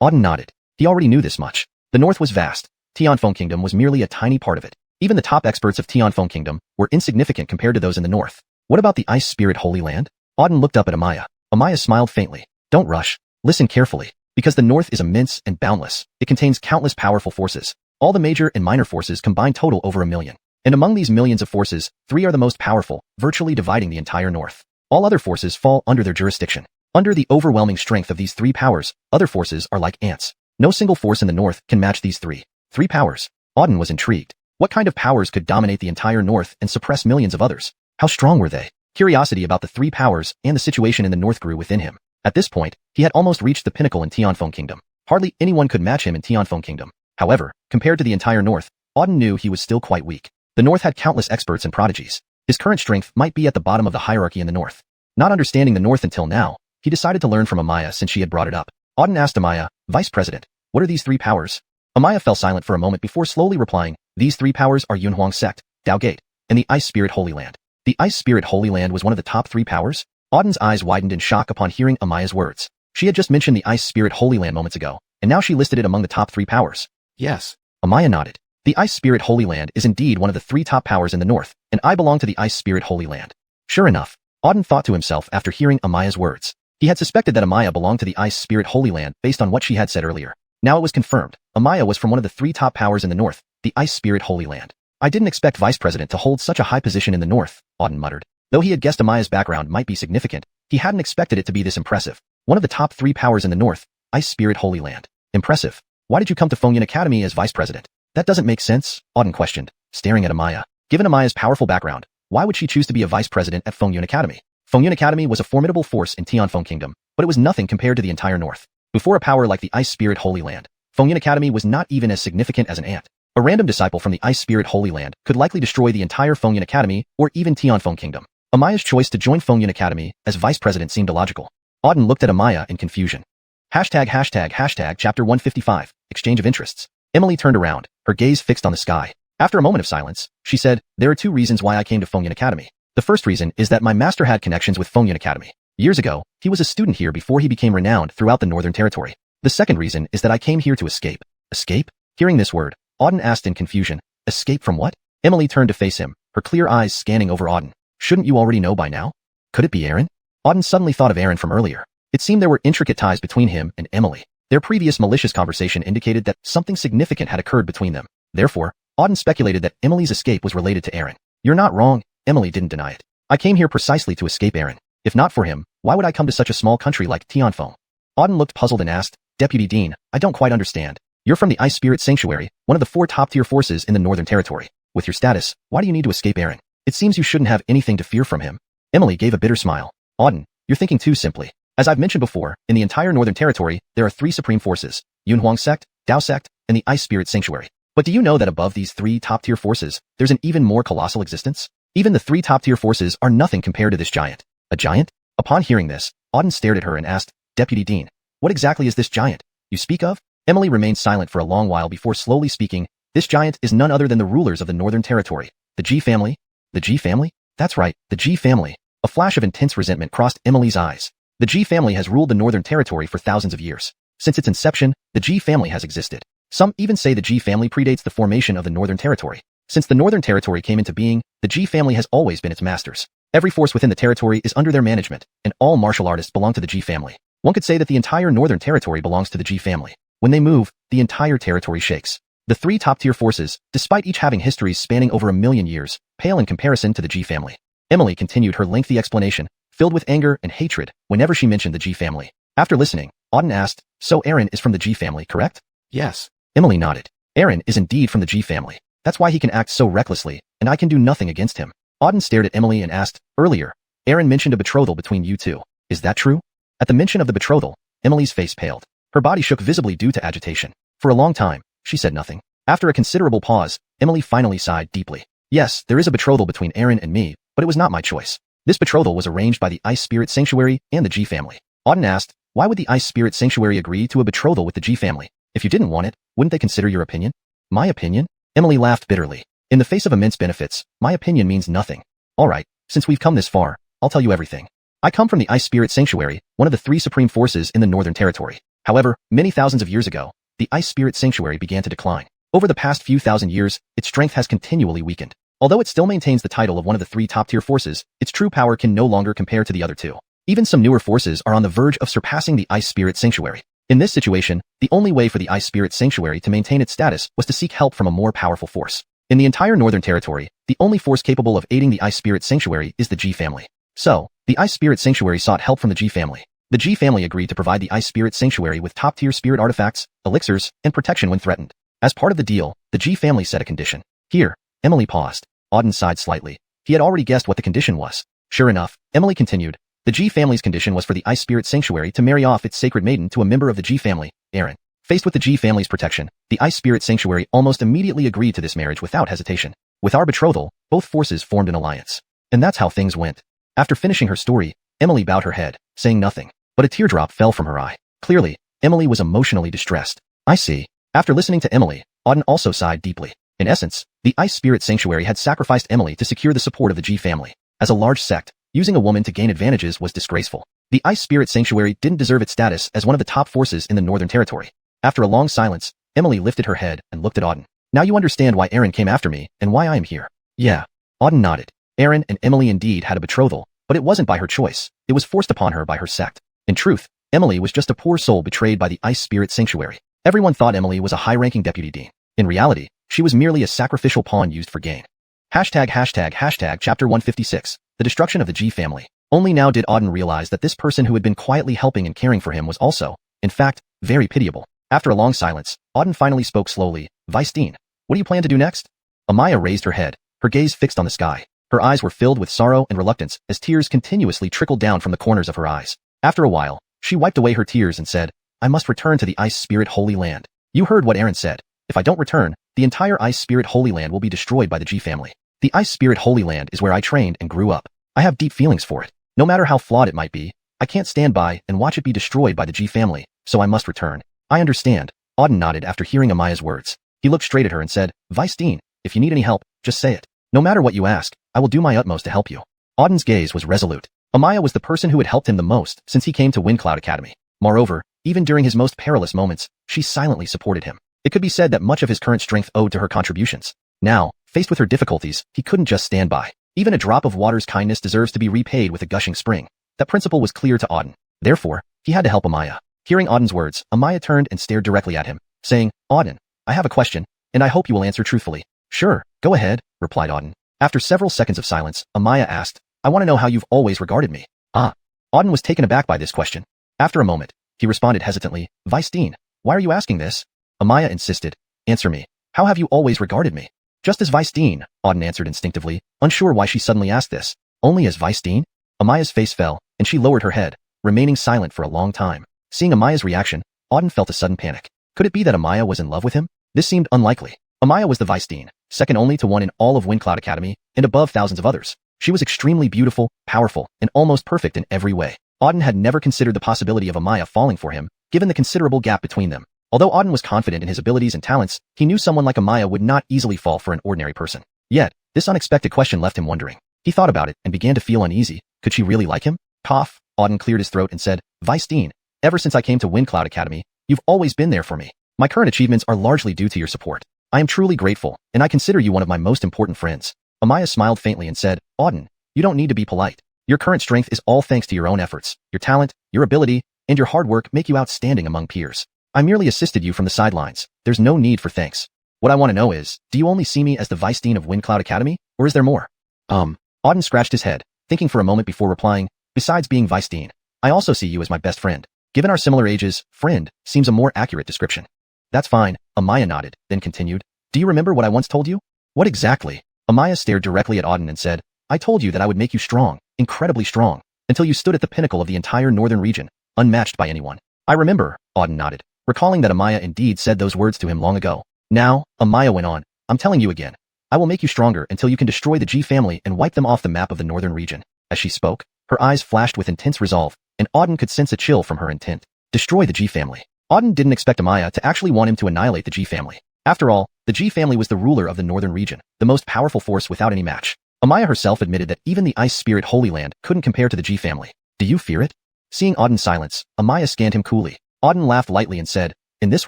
Auden nodded. He already knew this much. The north was vast. Tianfeng Kingdom was merely a tiny part of it. Even the top experts of Tianfeng Kingdom were insignificant compared to those in the north. What about the Ice Spirit Holy Land? Auden looked up at Amaya. Amaya smiled faintly. "Don't rush. Listen carefully. Because the north is immense and boundless, it contains countless powerful forces. All the major and minor forces combined total over 1 million. And among these millions of forces, 3 are the most powerful, virtually dividing the entire north. All other forces fall under their jurisdiction. Under the overwhelming strength of these 3 powers, other forces are like ants. No single force in the north can match these 3 powers." Auden was intrigued. What kind of powers could dominate the entire north and suppress millions of others? How strong were they? Curiosity about the 3 powers and the situation in the north grew within him. At this point, he had almost reached the pinnacle in Tianfeng Kingdom. Hardly anyone could match him in Tianfeng Kingdom. However, compared to the entire north, Auden knew he was still quite weak. The north had countless experts and prodigies. His current strength might be at the bottom of the hierarchy in the north. Not understanding the north until now, he decided to learn from Amaya since she had brought it up. Auden asked Amaya, "Vice President, what are these 3 powers?" Amaya fell silent for a moment before slowly replying, "These 3 powers are Yunhuang Sect, Dao Gate, and the Ice Spirit Holy Land." The Ice Spirit Holy Land was one of the top 3 powers? Auden's eyes widened in shock upon hearing Amaya's words. She had just mentioned the Ice Spirit Holy Land moments ago, and now she listed it among the top 3 powers. "Yes." Amaya nodded. "The Ice Spirit Holy Land is indeed one of the 3 top powers in the north, and I belong to the Ice Spirit Holy Land." Sure enough, Auden thought to himself after hearing Amaya's words. He had suspected that Amaya belonged to the Ice Spirit Holy Land based on what she had said earlier. Now it was confirmed. Amaya was from one of the 3 top powers in the north, the Ice Spirit Holy Land. "I didn't expect Vice President to hold such a high position in the north," Auden muttered. Though he had guessed Amaya's background might be significant, he hadn't expected it to be this impressive. One of the top 3 powers in the north, Ice Spirit Holy Land. Impressive. Why did you come to Fengyun Academy as Vice President? That doesn't make sense, Auden questioned, staring at Amaya. Given Amaya's powerful background, why would she choose to be a Vice President at Fengyun Academy? Fengyun Academy was a formidable force in Tianfeng Kingdom, but it was nothing compared to the entire north. Before a power like the Ice Spirit Holy Land, Fengyun Academy was not even as significant as an ant. A random disciple from the Ice Spirit Holy Land could likely destroy the entire Fengyun Academy or even Tianfeng Kingdom. Amaya's choice to join Fengyun Academy as Vice President seemed illogical. Auden looked at Amaya in confusion. Chapter 155. Exchange of Interests. Emily turned around, her gaze fixed on the sky. After a moment of silence, she said, "There are 2 reasons why I came to Fengyun Academy. The first reason is that my master had connections with Fengyun Academy. Years ago, he was a student here before he became renowned throughout the Northern Territory. The second reason is that I came here to escape." Escape? Hearing this word, Auden asked in confusion, "Escape from what?" Emily turned to face him, her clear eyes scanning over Auden. "Shouldn't you already know by now? Could it be Aaron?" Auden suddenly thought of Aaron from earlier. It seemed there were intricate ties between him and Emily. Their previous malicious conversation indicated that something significant had occurred between them. Therefore, Auden speculated that Emily's escape was related to Aaron. "You're not wrong," Emily didn't deny it. "I came here precisely to escape Aaron. If not for him, why would I come to such a small country like Tianfeng?" Auden looked puzzled and asked, "Deputy Dean, I don't quite understand. You're from the Ice Spirit Sanctuary, one of the 4 top-tier forces in the Northern Territory. With your status, why do you need to escape Eren? It seems you shouldn't have anything to fear from him. Emily gave a bitter smile. Auden, you're thinking too simply. As I've mentioned before, in the entire Northern Territory, there are 3 supreme forces, Yunhuang Sect, Dao Sect, and the Ice Spirit Sanctuary. But do you know that above these 3 top-tier forces, there's an even more colossal existence? Even the 3 top-tier forces are nothing compared to this giant. A giant? Upon hearing this, Auden stared at her and asked, Deputy Dean, what exactly is this giant you speak of? Emily remained silent for a long while before slowly speaking. This giant is none other than the rulers of the Northern Territory, the G family. The G family? That's right, the G family. A flash of intense resentment crossed Emily's eyes. The G family has ruled the Northern Territory for thousands of years. Since its inception, the G family has existed. Some even say the G family predates the formation of the Northern Territory. Since the Northern Territory came into being, the G family has always been its masters. Every force within the territory is under their management, and all martial artists belong to the G family. One could say that the entire Northern Territory belongs to the G family. When they move, the entire territory shakes. The 3 top-tier forces, despite each having histories spanning over 1,000,000 years, pale in comparison to the G family. Emily continued her lengthy explanation, filled with anger and hatred whenever she mentioned the G family. After listening, Auden asked, so Eren is from the G family, correct? Yes. Emily nodded. Eren is indeed from the G family. That's why he can act so recklessly, and I can do nothing against him. Auden stared at Emily and asked, earlier, Eren mentioned a betrothal between you two. Is that true? At the mention of the betrothal, Emily's face paled. Her body shook visibly due to agitation. For a long time, she said nothing. After a considerable pause, Emily finally sighed deeply. Yes, there is a betrothal between Eren and me, but it was not my choice. This betrothal was arranged by the Ice Spirit Sanctuary and the G family. Auden asked, why would the Ice Spirit Sanctuary agree to a betrothal with the G family? If you didn't want it, wouldn't they consider your opinion? My opinion? Emily laughed bitterly. In the face of immense benefits, my opinion means nothing. Alright, since we've come this far, I'll tell you everything. I come from the Ice Spirit Sanctuary, one of the 3 supreme forces in the Northern Territory. However, many thousands of years ago, the Ice Spirit Sanctuary began to decline. Over the past few thousand years, its strength has continually weakened. Although it still maintains the title of one of the 3 top-tier forces, its true power can no longer compare to the other 2. Even some newer forces are on the verge of surpassing the Ice Spirit Sanctuary. In this situation, the only way for the Ice Spirit Sanctuary to maintain its status was to seek help from a more powerful force. In the entire Northern Territory, the only force capable of aiding the Ice Spirit Sanctuary is the G family. So, the Ice Spirit Sanctuary sought help from the G family. The G family agreed to provide the Ice Spirit Sanctuary with top-tier spirit artifacts, elixirs, and protection when threatened. As part of the deal, the G family set a condition. Here, Emily paused. Auden sighed slightly. He had already guessed what the condition was. Sure enough, Emily continued. The G family's condition was for the Ice Spirit Sanctuary to marry off its sacred maiden to a member of the G family, Eren. Faced with the G family's protection, the Ice Spirit Sanctuary almost immediately agreed to this marriage without hesitation. With our betrothal, both forces formed an alliance. And that's how things went. After finishing her story, Emily bowed her head, saying nothing. But a teardrop fell from her eye. Clearly, Emily was emotionally distressed. I see. After listening to Emily, Auden also sighed deeply. In essence, the Ice Spirit Sanctuary had sacrificed Emily to secure the support of the G family. As a large sect, using a woman to gain advantages was disgraceful. The Ice Spirit Sanctuary didn't deserve its status as one of the top forces in the Northern Territory. After a long silence, Emily lifted her head and looked at Auden. Now you understand why Eren came after me and why I am here. Yeah. Auden nodded. Eren and Emily indeed had a betrothal, but it wasn't by her choice. It was forced upon her by her sect. In truth, Emily was just a poor soul betrayed by the Ice Spirit Sanctuary. Everyone thought Emily was a high-ranking deputy dean. In reality, she was merely a sacrificial pawn used for gain. Chapter 156. The destruction of the G family. Only now did Auden realize that this person who had been quietly helping and caring for him was also, in fact, very pitiable. After a long silence, Auden finally spoke slowly. Vice Dean, what do you plan to do next? Amaya raised her head, her gaze fixed on the sky. Her eyes were filled with sorrow and reluctance as tears continuously trickled down from the corners of her eyes. After a while, she wiped away her tears and said, I must return to the Ice Spirit Holy Land. You heard what Eren said. If I don't return, the entire Ice Spirit Holy Land will be destroyed by the G family. The Ice Spirit Holy Land is where I trained and grew up. I have deep feelings for it. No matter how flawed it might be, I can't stand by and watch it be destroyed by the G family, so I must return. I understand. Auden nodded after hearing Amaya's words. He looked straight at her and said, Vice Dean, if you need any help, just say it. No matter what you ask, I will do my utmost to help you. Auden's gaze was resolute. Amaya was the person who had helped him the most since he came to Windcloud Academy. Moreover, even during his most perilous moments, she silently supported him. It could be said that much of his current strength owed to her contributions. Now, faced with her difficulties, he couldn't just stand by. Even a drop of water's kindness deserves to be repaid with a gushing spring. That principle was clear to Auden. Therefore, he had to help Amaya. Hearing Auden's words, Amaya turned and stared directly at him, saying, Auden, I have a question, and I hope you will answer truthfully. Sure, go ahead, replied Auden. After several seconds of silence, Amaya asked, I want to know how you've always regarded me. Ah. Auden was taken aback by this question. After a moment, he responded hesitantly, Vice Dean, why are you asking this? Amaya insisted. Answer me. How have you always regarded me? Just as Vice Dean, Auden answered instinctively, unsure why she suddenly asked this. Only as Vice Dean? Amaya's face fell, and she lowered her head, remaining silent for a long time. Seeing Amaya's reaction, Auden felt a sudden panic. Could it be that Amaya was in love with him? This seemed unlikely. Amaya was the Vice Dean, second only to one in all of Windcloud Academy, and above thousands of others. She was extremely beautiful, powerful, and almost perfect in every way. Auden had never considered the possibility of Amaya falling for him, given the considerable gap between them. Although Auden was confident in his abilities and talents, he knew someone like Amaya would not easily fall for an ordinary person. Yet, this unexpected question left him wondering. He thought about it and began to feel uneasy. Could she really like him? Cough. Auden cleared his throat and said, Vice Dean, ever since I came to Windcloud Academy, you've always been there for me. My current achievements are largely due to your support. I am truly grateful, and I consider you one of my most important friends. Amaya smiled faintly and said, Auden, you don't need to be polite. Your current strength is all thanks to your own efforts. Your talent, your ability, and your hard work make you outstanding among peers. I merely assisted you from the sidelines. There's no need for thanks. What I want to know is, do you only see me as the Vice Dean of Windcloud Academy, or is there more? Auden scratched his head, thinking for a moment before replying, besides being Vice Dean, I also see you as my best friend. Given our similar ages, friend seems a more accurate description. That's fine, Amaya nodded, then continued. Do you remember what I once told you? What exactly? Amaya stared directly at Auden and said, I told you that I would make you strong, incredibly strong, until you stood at the pinnacle of the entire northern region, unmatched by anyone. I remember, Auden nodded, recalling that Amaya indeed said those words to him long ago. Now, Amaya went on, I'm telling you again. I will make you stronger until you can destroy the G family and wipe them off the map of the northern region. As she spoke, her eyes flashed with intense resolve, and Auden could sense a chill from her intent. Destroy the G family. Auden didn't expect Amaya to actually want him to annihilate the G family. After all, the G family was the ruler of the northern region, the most powerful force without any match. Amaya herself admitted that even the Ice Spirit Holy Land couldn't compare to the G family. Do you fear it? Seeing Auden's silence, Amaya scanned him coolly. Auden laughed lightly and said, in this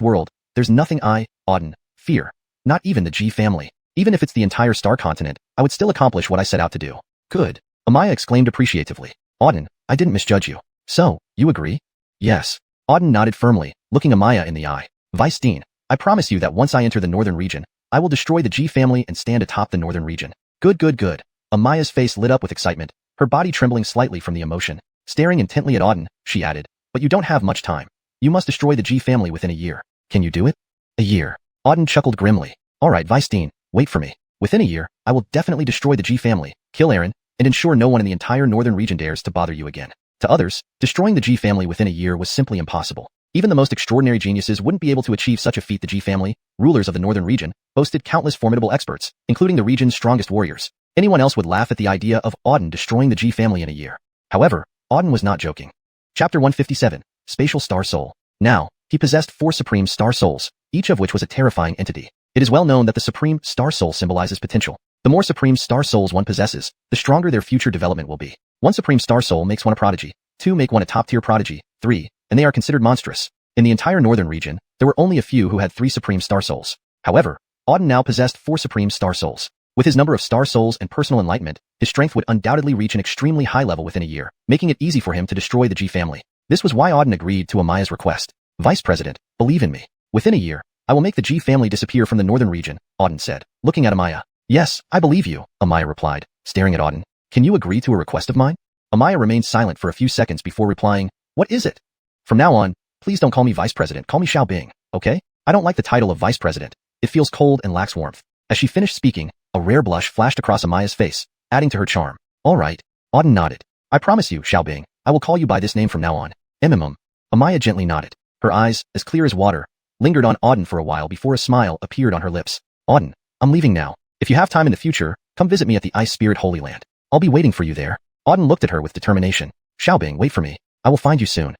world, there's nothing I, Auden, fear. Not even the G family. Even if it's the entire star continent, I would still accomplish what I set out to do. Good. Amaya exclaimed appreciatively. Auden, I didn't misjudge you. So, you agree? Yes. Auden nodded firmly, looking Amaya in the eye. Vice Dean, I promise you that once I enter the northern region, I will destroy the G family and stand atop the northern region. Good, good, good. Amaya's face lit up with excitement, her body trembling slightly from the emotion. Staring intently at Auden, she added, but you don't have much time. You must destroy the G family within a year. Can you do it? A year. Auden chuckled grimly. Alright, Vice Dean, wait for me. Within a year, I will definitely destroy the G family, kill Eren, and ensure no one in the entire northern region dares to bother you again. To others, destroying the G family within a year was simply impossible. Even the most extraordinary geniuses wouldn't be able to achieve such a feat. The G family, rulers of the northern region, boasted countless formidable experts, including the region's strongest warriors. Anyone else would laugh at the idea of Auden destroying the G family in a year. However, Auden was not joking. Chapter 157, Spatial Star Soul. Now, he possessed 4 Supreme Star Souls, each of which was a terrifying entity. It is well known that the Supreme Star Soul symbolizes potential. The more Supreme Star Souls one possesses, the stronger their future development will be. 1 Supreme Star Soul makes one a prodigy, 2 make one a top-tier prodigy, 3, and they are considered monstrous. In the entire northern region, there were only a few who had 3 Supreme Star Souls. However, Auden now possessed 4 Supreme Star Souls. With his number of Star Souls and personal enlightenment, his strength would undoubtedly reach an extremely high level within a year, making it easy for him to destroy the G family. This was why Auden agreed to Amaya's request. Vice President, believe in me. Within a year, I will make the G family disappear from the northern region, Auden said, looking at Amaya. Yes, I believe you, Amaya replied, staring at Auden. Can you agree to a request of mine? Amaya remained silent for a few seconds before replying, what is it? From now on, please don't call me Vice President, call me Xiaobing, okay? I don't like the title of Vice President. It feels cold and lacks warmth. As she finished speaking, a rare blush flashed across Amaya's face, adding to her charm. All right. Auden nodded. I promise you, Xiaobing, I will call you by this name from now on. Amaya gently nodded. Her eyes, as clear as water, lingered on Auden for a while before a smile appeared on her lips. Auden, I'm leaving now. If you have time in the future, come visit me at the Ice Spirit Holy Land. I'll be waiting for you there. Auden looked at her with determination. Xiaobing, wait for me. I will find you soon.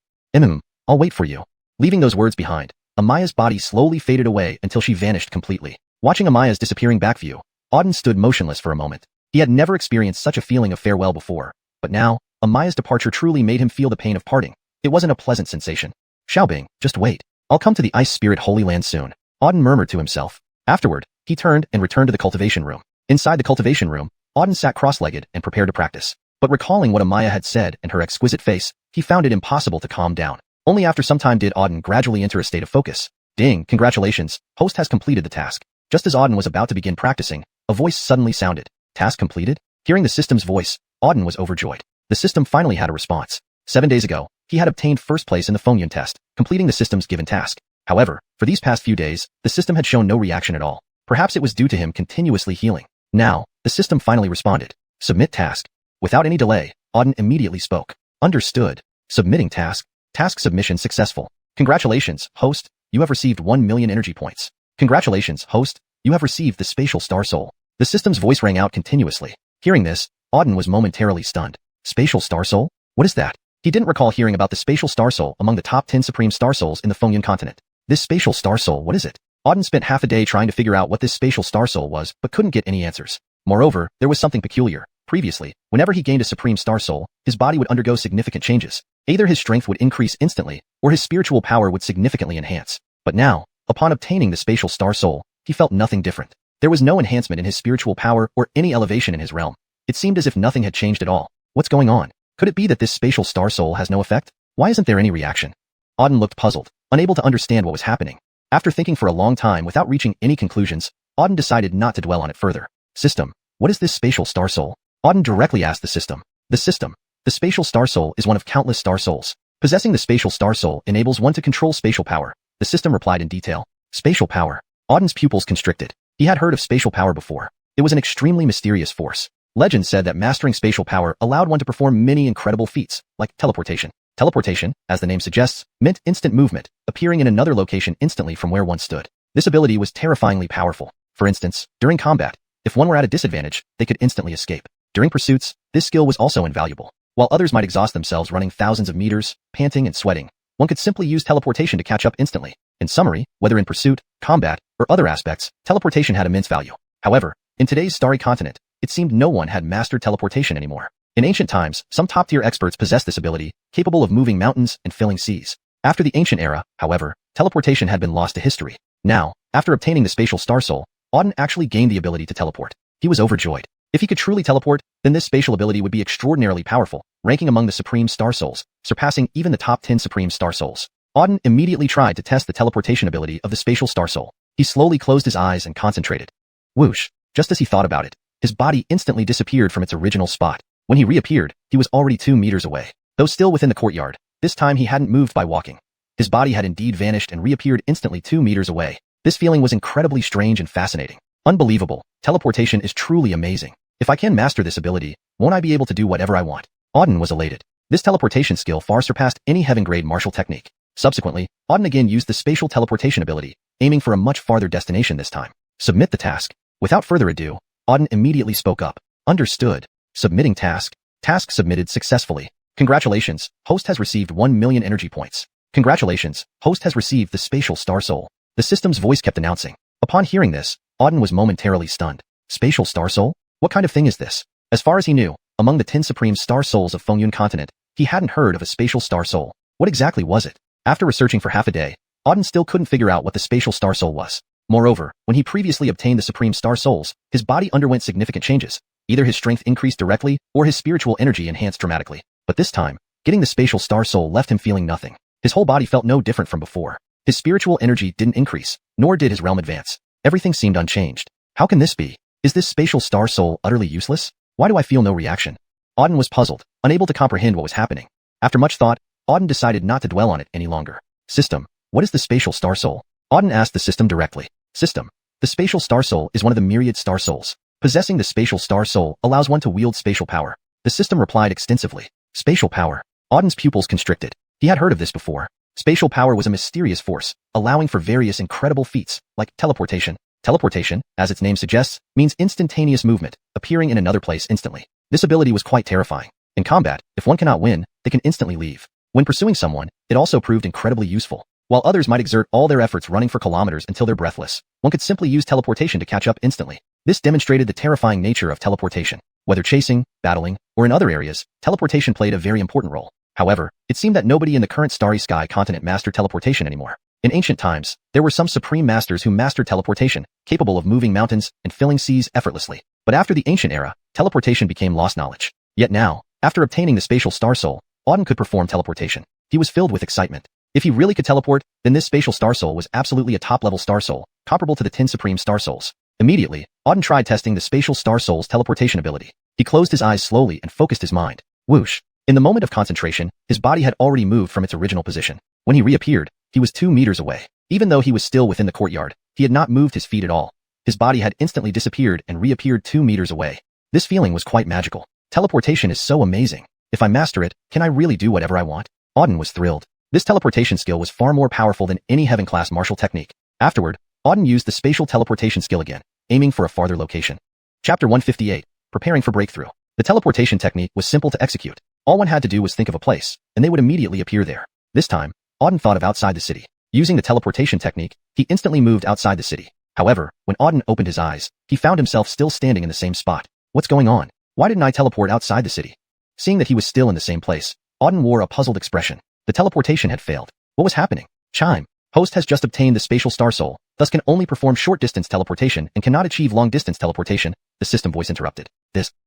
I'll wait for you. Leaving those words behind, Amaya's body slowly faded away until she vanished completely. Watching Amaya's disappearing back view, Auden stood motionless for a moment. He had never experienced such a feeling of farewell before, but now, Amaya's departure truly made him feel the pain of parting. It wasn't a pleasant sensation. Xiaobing, just wait. I'll come to the Ice Spirit Holy Land soon. Auden murmured to himself. Afterward, he turned and returned to the cultivation room. Inside the cultivation room, Auden sat cross-legged and prepared to practice. But recalling what Amaya had said and her exquisite face, he found it impossible to calm down. Only after some time did Auden gradually enter a state of focus. Ding, congratulations, host has completed the task. Just as Auden was about to begin practicing, a voice suddenly sounded. Task completed? Hearing the system's voice, Auden was overjoyed. The system finally had a response. 7 days ago, he had obtained first place in the Phongyun test, completing the system's given task. However, for these past few days, the system had shown no reaction at all. Perhaps it was due to him continuously healing. Now, the system finally responded. Submit task. Without any delay, Auden immediately spoke. Understood. Submitting task. Task submission successful. Congratulations, host. You have received 1 million energy points. Congratulations, host. You have received the Spatial Star Soul. The system's voice rang out continuously. Hearing this, Auden was momentarily stunned. Spatial Star Soul? What is that? He didn't recall hearing about the Spatial Star Soul among the top 10 Supreme Star Souls in the Fengyun continent. This Spatial Star Soul, what is it? Auden spent half a day trying to figure out what this Spatial Star Soul was, but couldn't get any answers. Moreover, there was something peculiar. Previously, whenever he gained a Supreme Star Soul, his body would undergo significant changes. Either his strength would increase instantly, or his spiritual power would significantly enhance. But now, upon obtaining the Spatial Star Soul, he felt nothing different. There was no enhancement in his spiritual power or any elevation in his realm. It seemed as if nothing had changed at all. What's going on? Could it be that this Spatial Star Soul has no effect? Why isn't there any reaction? Auden looked puzzled, unable to understand what was happening. After thinking for a long time without reaching any conclusions, Auden decided not to dwell on it further. System, what is this Spatial Star Soul? Auden directly asked the system. The system. The Spatial Star Soul is one of countless star souls. Possessing the Spatial Star Soul enables one to control spatial power. The system replied in detail. Spatial power. Auden's pupils constricted. He had heard of spatial power before. It was an extremely mysterious force. Legend said that mastering spatial power allowed one to perform many incredible feats, like teleportation. Teleportation, as the name suggests, meant instant movement, appearing in another location instantly from where one stood. This ability was terrifyingly powerful. For instance, during combat, if one were at a disadvantage, they could instantly escape. During pursuits, this skill was also invaluable. While others might exhaust themselves running thousands of meters, panting and sweating, one could simply use teleportation to catch up instantly. In summary, whether in pursuit, combat, or other aspects, teleportation had immense value. However, in today's starry continent, it seemed no one had mastered teleportation anymore. In ancient times, some top-tier experts possessed this ability, capable of moving mountains and filling seas. After the ancient era, however, teleportation had been lost to history. Now, after obtaining the Spatial Star Soul, Auden actually gained the ability to teleport. He was overjoyed. If he could truly teleport, then this spatial ability would be extraordinarily powerful, ranking among the Supreme Star Souls, surpassing even the top 10 Supreme Star Souls. Auden immediately tried to test the teleportation ability of the Spatial Star Soul. He slowly closed his eyes and concentrated. Whoosh! Just as he thought about it, his body instantly disappeared from its original spot. When he reappeared, he was already 2 meters away. Though still within the courtyard, this time he hadn't moved by walking. His body had indeed vanished and reappeared instantly 2 meters away. This feeling was incredibly strange and fascinating. Unbelievable. Teleportation is truly amazing. If I can master this ability, won't I be able to do whatever I want? Auden was elated. This teleportation skill far surpassed any heaven-grade martial technique. Subsequently, Auden again used the spatial teleportation ability, aiming for a much farther destination this time. Submit the task. Without further ado, Auden immediately spoke up. Understood. Submitting task. Task submitted successfully. Congratulations, host has received 1 million energy points. Congratulations, host has received the Spatial Star Soul. The system's voice kept announcing. Upon hearing this, Auden was momentarily stunned. Spatial Star Soul? What kind of thing is this? As far as he knew, among the 10 Supreme Star Souls of Fengyun continent, he hadn't heard of a Spatial Star Soul. What exactly was it? After researching for half a day, Auden still couldn't figure out what the Spatial Star Soul was. Moreover, when he previously obtained the Supreme Star Souls, his body underwent significant changes. Either his strength increased directly, or his spiritual energy enhanced dramatically. But this time, getting the Spatial Star Soul left him feeling nothing. His whole body felt no different from before. His spiritual energy didn't increase, nor did his realm advance. Everything seemed unchanged. How can this be? Is this Spatial Star Soul utterly useless? Why do I feel no reaction? Auden was puzzled, unable to comprehend what was happening. After much thought, Auden decided not to dwell on it any longer. System, what is the Spatial Star Soul? Auden asked the system directly. System, the Spatial Star Soul is one of the myriad star souls. Possessing the Spatial Star Soul allows one to wield spatial power. The system replied extensively. Spatial power. Auden's pupils constricted. He had heard of this before. Spatial power was a mysterious force, allowing for various incredible feats, like teleportation. Teleportation, as its name suggests, means instantaneous movement, appearing in another place instantly. This ability was quite terrifying. In combat, if one cannot win, they can instantly leave. When pursuing someone, it also proved incredibly useful. While others might exert all their efforts running for kilometers until they're breathless, one could simply use teleportation to catch up instantly. This demonstrated the terrifying nature of teleportation. Whether chasing, battling, or in other areas, teleportation played a very important role. However, it seemed that nobody in the current starry sky continent mastered teleportation anymore. In ancient times, there were some supreme masters who mastered teleportation, capable of moving mountains and filling seas effortlessly. But after the ancient era, teleportation became lost knowledge. Yet now, after obtaining the Spatial Star Soul, Auden could perform teleportation. He was filled with excitement. If he really could teleport, then this Spatial Star Soul was absolutely a top-level Star Soul, comparable to the 10 Supreme Star Souls. Immediately, Auden tried testing the Spatial Star Soul's teleportation ability. He closed his eyes slowly and focused his mind. Whoosh! In the moment of concentration, his body had already moved from its original position. When he reappeared, he was 2 meters away. Even though he was still within the courtyard, he had not moved his feet at all. His body had instantly disappeared and reappeared 2 meters away. This feeling was quite magical. Teleportation is so amazing. If I master it, can I really do whatever I want? Auden was thrilled. This teleportation skill was far more powerful than any heaven-class martial technique. Afterward, Auden used the spatial teleportation skill again, aiming for a farther location. Chapter 158, Preparing for Breakthrough. The teleportation technique was simple to execute. All one had to do was think of a place, and they would immediately appear there. This time, Auden thought of outside the city. Using the teleportation technique, he instantly moved outside the city. However, when Auden opened his eyes, he found himself still standing in the same spot. What's going on? Why didn't I teleport outside the city? Seeing that he was still in the same place, Auden wore a puzzled expression. The teleportation had failed. What was happening? Chime. Host has just obtained the spatial star soul, thus can only perform short-distance teleportation and cannot achieve long-distance teleportation, the system voice interrupted.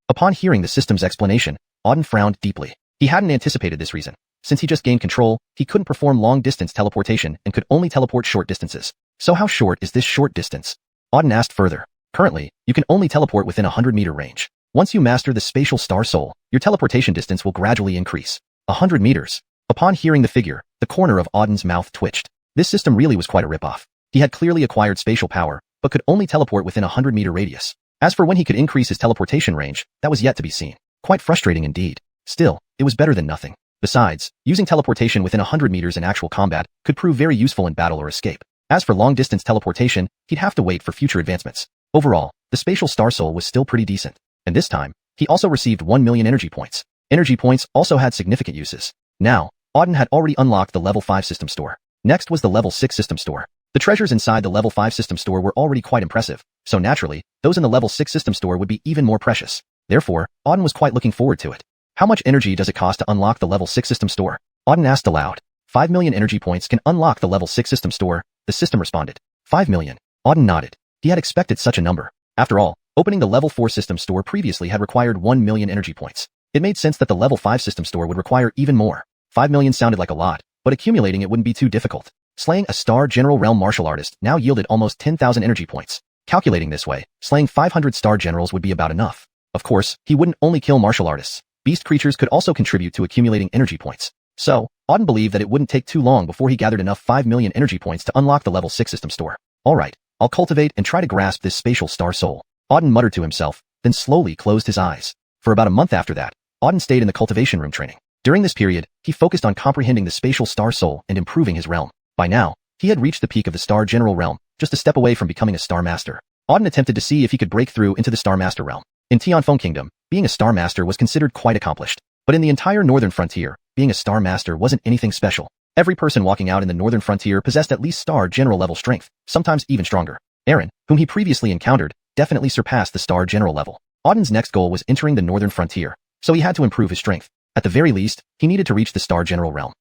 Upon hearing the system's explanation, Auden frowned deeply. He hadn't anticipated this reason. Since he just gained control, he couldn't perform long-distance teleportation and could only teleport short distances. So how short is this short distance? Auden asked further. Currently, you can only teleport within a 100-meter range. Once you master the spatial star soul, your teleportation distance will gradually increase. 100 meters. Upon hearing the figure, the corner of Auden's mouth twitched. This system really was quite a ripoff. He had clearly acquired spatial power, but could only teleport within a 100-meter radius. As for when he could increase his teleportation range, that was yet to be seen. Quite frustrating indeed. Still, it was better than nothing. Besides, using teleportation within 100 meters in actual combat could prove very useful in battle or escape. As for long-distance teleportation, he'd have to wait for future advancements. Overall, the spatial star soul was still pretty decent. And this time, he also received 1 million energy points. Energy points also had significant uses. Now, Auden had already unlocked the level 5 system store. Next was the level 6 system store. The treasures inside the level 5 system store were already quite impressive, so naturally, those in the level 6 system store would be even more precious. Therefore, Auden was quite looking forward to it. How much energy does it cost to unlock the level 6 system store? Auden asked aloud. 5 million energy points can unlock the level 6 system store, the system responded. 5 million. Auden nodded. He had expected such a number. After all, opening the level 4 system store previously had required 1 million energy points. It made sense that the level 5 system store would require even more. 5 million sounded like a lot, but accumulating it wouldn't be too difficult. Slaying a Star General Realm martial artist now yielded almost 10,000 energy points. Calculating this way, slaying 500 Star Generals would be about enough. Of course, he wouldn't only kill martial artists. Beast creatures could also contribute to accumulating energy points. So, Auden believed that it wouldn't take too long before he gathered enough 5 million energy points to unlock the level 6 system store. Alright, I'll cultivate and try to grasp this spatial star soul. Auden muttered to himself, then slowly closed his eyes. For about a month after that, Auden stayed in the cultivation room training. During this period, he focused on comprehending the spatial star soul and improving his realm. By now, he had reached the peak of the Star General realm, just a step away from becoming a Star Master. Auden attempted to see if he could break through into the Star Master realm. In Tianfeng Kingdom, being a Star Master was considered quite accomplished. But in the entire northern frontier, being a Star Master wasn't anything special. Every person walking out in the northern frontier possessed at least Star General level strength, sometimes even stronger. Aaron, whom he previously encountered, definitely surpassed the Star General level. Auden's next goal was entering the northern frontier, so he had to improve his strength. At the very least, he needed to reach the Star General realm.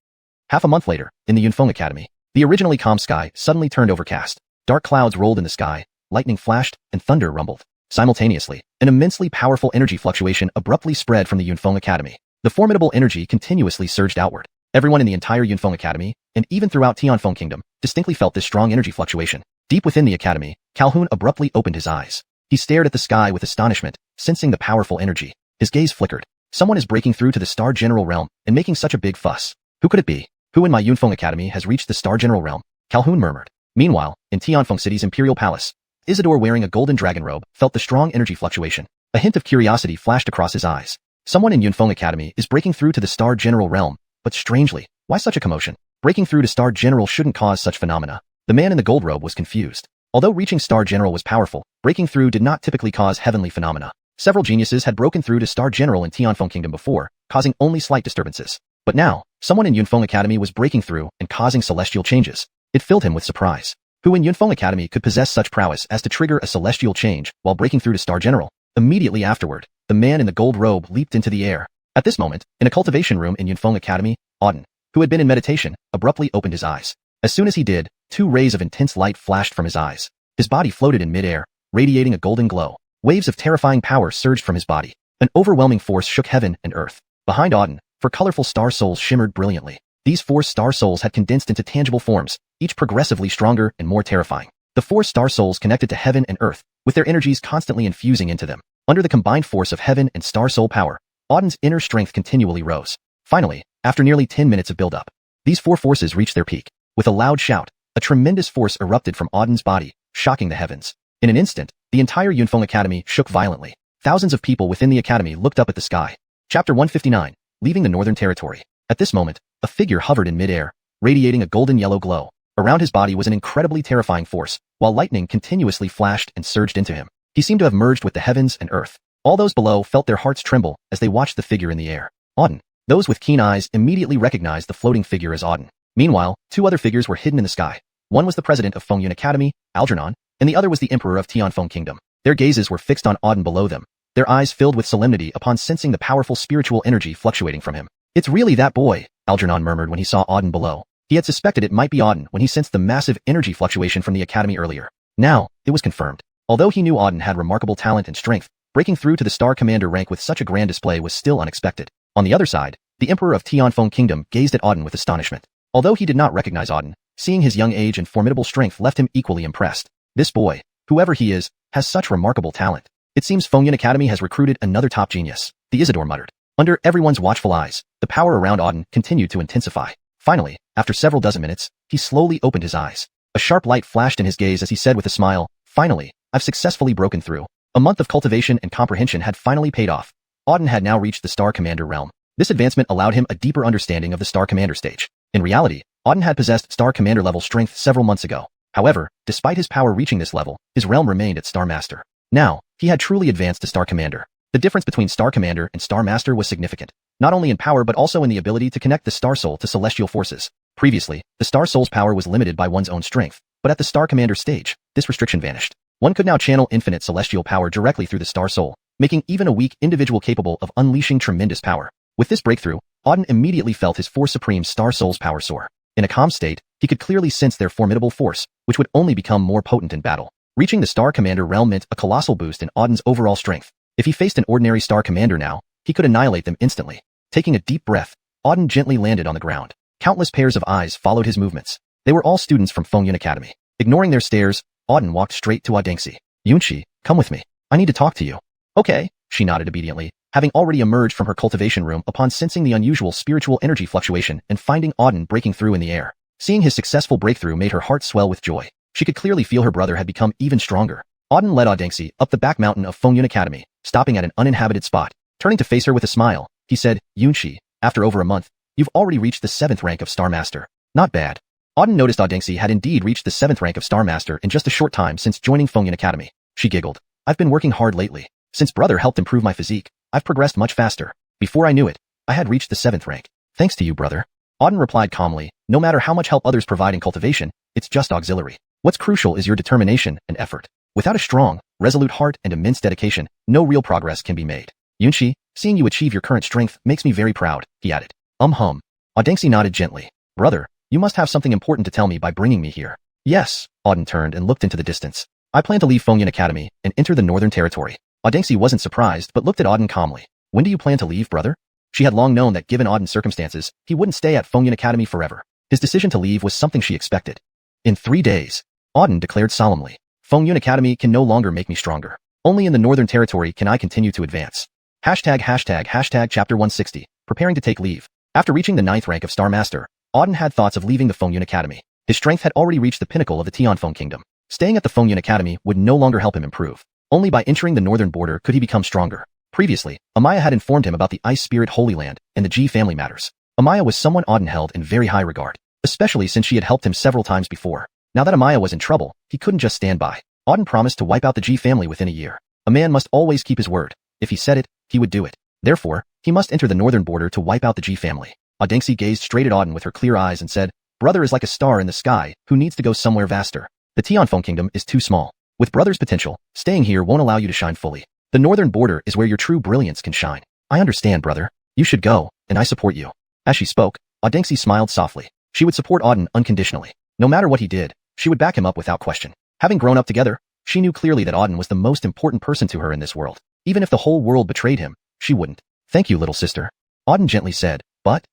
Half a month later, in the Yunfeng Academy, the originally calm sky suddenly turned overcast. Dark clouds rolled in the sky, lightning flashed, and thunder rumbled. Simultaneously, an immensely powerful energy fluctuation abruptly spread from the Yunfeng Academy. The formidable energy continuously surged outward. Everyone in the entire Yunfeng Academy, and even throughout Tianfeng Kingdom, distinctly felt this strong energy fluctuation. Deep within the academy, Calhoun abruptly opened his eyes. He stared at the sky with astonishment, sensing the powerful energy. His gaze flickered. Someone is breaking through to the Star General realm and making such a big fuss. Who could it be? Who in my Yunfeng Academy has reached the Star General realm? Calhoun murmured. Meanwhile, in Tianfeng City's Imperial Palace, Isidore wearing a golden dragon robe felt the strong energy fluctuation. A hint of curiosity flashed across his eyes. Someone in Yunfeng Academy is breaking through to the Star General realm, but strangely, why such a commotion? Breaking through to Star General shouldn't cause such phenomena. The man in the gold robe was confused. Although reaching Star General was powerful, breaking through did not typically cause heavenly phenomena. Several geniuses had broken through to Star General in Tianfeng Kingdom before, causing only slight disturbances. But now, someone in Yunfeng Academy was breaking through and causing celestial changes. It filled him with surprise. Who in Yunfeng Academy could possess such prowess as to trigger a celestial change while breaking through to Star General? Immediately afterward, the man in the gold robe leaped into the air. At this moment, in a cultivation room in Yunfeng Academy, Auden, who had been in meditation, abruptly opened his eyes. As soon as he did, 2 rays of intense light flashed from his eyes. His body floated in midair, radiating a golden glow. Waves of terrifying power surged from his body. An overwhelming force shook heaven and earth. Behind Auden, 4 colorful star souls shimmered brilliantly. These 4 star souls had condensed into tangible forms, each progressively stronger and more terrifying. The 4 star souls connected to heaven and earth, with their energies constantly infusing into them. Under the combined force of heaven and star soul power, Auden's inner strength continually rose. Finally, after nearly 10 minutes of build-up, these 4 forces reached their peak. With a loud shout, a tremendous force erupted from Auden's body, shocking the heavens. In an instant, the entire Yunfeng Academy shook violently. Thousands of people within the academy looked up at the sky. Chapter 159, Leaving the Northern Territory. At this moment, a figure hovered in midair, radiating a golden-yellow glow. Around his body was an incredibly terrifying force, while lightning continuously flashed and surged into him. He seemed to have merged with the heavens and earth. All those below felt their hearts tremble as they watched the figure in the air. Auden. Those with keen eyes immediately recognized the floating figure as Auden. Meanwhile, two other figures were hidden in the sky. One was the president of Fengyun Academy, Algernon, and the other was the emperor of Tianfeng Kingdom. Their gazes were fixed on Auden below them, their eyes filled with solemnity upon sensing the powerful spiritual energy fluctuating from him. It's really that boy, Algernon murmured when he saw Auden below. He had suspected it might be Auden when he sensed the massive energy fluctuation from the academy earlier. Now, it was confirmed. Although he knew Auden had remarkable talent and strength, breaking through to the Star Commander rank with such a grand display was still unexpected. On the other side, the Emperor of Tianfeng Kingdom gazed at Auden with astonishment. Although he did not recognize Auden, seeing his young age and formidable strength left him equally impressed. This boy, whoever he is, has such remarkable talent. It seems Fengyun Academy has recruited another top genius, the Isidore muttered. Under everyone's watchful eyes, the power around Auden continued to intensify. Finally, after several dozen minutes, he slowly opened his eyes. A sharp light flashed in his gaze as he said with a smile, "Finally, I've successfully broken through." A month of cultivation and comprehension had finally paid off. Auden had now reached the Star Commander realm. This advancement allowed him a deeper understanding of the Star Commander stage. In reality, Auden had possessed Star Commander level strength several months ago. However, despite his power reaching this level, his realm remained at Star Master. Now, he had truly advanced to Star Commander. The difference between Star Commander and Star Master was significant, not only in power but also in the ability to connect the Star Soul to celestial forces. Previously, the Star Soul's power was limited by one's own strength, but at the Star Commander stage, this restriction vanished. One could now channel infinite celestial power directly through the Star Soul, making even a weak individual capable of unleashing tremendous power. With this breakthrough, Auden immediately felt his four supreme Star Souls power soar. In a calm state, he could clearly sense their formidable force, which would only become more potent in battle. Reaching the Star Commander realm meant a colossal boost in Auden's overall strength. If he faced an ordinary Star Commander now, he could annihilate them instantly. Taking a deep breath, Auden gently landed on the ground. Countless pairs of eyes followed his movements. They were all students from Fengyun Academy. Ignoring their stares, Auden walked straight to Audengxi. "Yunqi, come with me. I need to talk to you." "Okay," she nodded obediently, having already emerged from her cultivation room upon sensing the unusual spiritual energy fluctuation and finding Auden breaking through in the air. Seeing his successful breakthrough made her heart swell with joy. She could clearly feel her brother had become even stronger. Auden led Audengxi up the back mountain of Fengyun Academy, stopping at an uninhabited spot. Turning to face her with a smile, he said, "Yunqi, after over a month, you've already reached the 7th rank of Star Master. Not bad." Auden noticed Audengxi had indeed reached the 7th rank of Star Master in just a short time since joining Fengyun Academy. She giggled. "I've been working hard lately. Since brother helped improve my physique, I've progressed much faster. Before I knew it, I had reached the 7th rank. Thanks to you, brother." Auden replied calmly, "No matter how much help others provide in cultivation, it's just auxiliary. What's crucial is your determination and effort. Without a strong, resolute heart and immense dedication, no real progress can be made. Yunqi, seeing you achieve your current strength makes me very proud," he added. Audengxi nodded gently. "Brother, you must have something important to tell me by bringing me here." "Yes," Auden turned and looked into the distance. "I plan to leave Fengyun Academy and enter the Northern Territory." Audengxi wasn't surprised but looked at Auden calmly. "When do you plan to leave, brother?" She had long known that given Auden's circumstances, he wouldn't stay at Fengyun Academy forever. His decision to leave was something she expected. "In 3 days," Auden declared solemnly. "Fengyun Academy can no longer make me stronger. Only in the Northern Territory can I continue to advance." ####Chapter 160, Preparing to take leave. After reaching the 9th rank of Star Master, Auden had thoughts of leaving the Fengyun Academy. His strength had already reached the pinnacle of the Tianfeng Kingdom. Staying at the Fengyun Academy would no longer help him improve. Only by entering the northern border could he become stronger. Previously, Amaya had informed him about the Ice Spirit Holy Land and the Ji family matters. Amaya was someone Auden held in very high regard, especially since she had helped him several times before. Now that Amaya was in trouble, he couldn't just stand by. Auden promised to wipe out the Ji family within a year. A man must always keep his word. If he said it, he would do it. Therefore, he must enter the northern border to wipe out the Ji family. Audengxi gazed straight at Auden with her clear eyes and said, "Brother is like a star in the sky who needs to go somewhere vaster. The Tianfeng Kingdom is too small. With brother's potential, staying here won't allow you to shine fully. The northern border is where your true brilliance can shine. I understand, brother. You should go, and I support you." As she spoke, Audengxi smiled softly. She would support Auden unconditionally. No matter what he did, she would back him up without question. Having grown up together, she knew clearly that Auden was the most important person to her in this world. Even if the whole world betrayed him, she wouldn't. "Thank you, little sister," Auden gently said, "but..."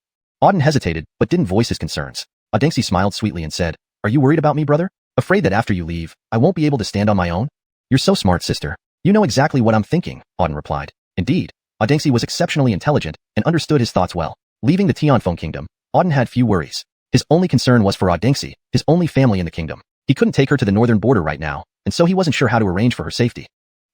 Auden hesitated, but didn't voice his concerns. Audengxi smiled sweetly and said, "Are you worried about me, brother? Afraid that after you leave, I won't be able to stand on my own?" "You're so smart, sister. You know exactly what I'm thinking," Auden replied. Indeed, Audengxi was exceptionally intelligent and understood his thoughts well. Leaving the Tianfeng Kingdom, Auden had few worries. His only concern was for Audengsi, his only family in the kingdom. He couldn't take her to the northern border right now, and so he wasn't sure how to arrange for her safety.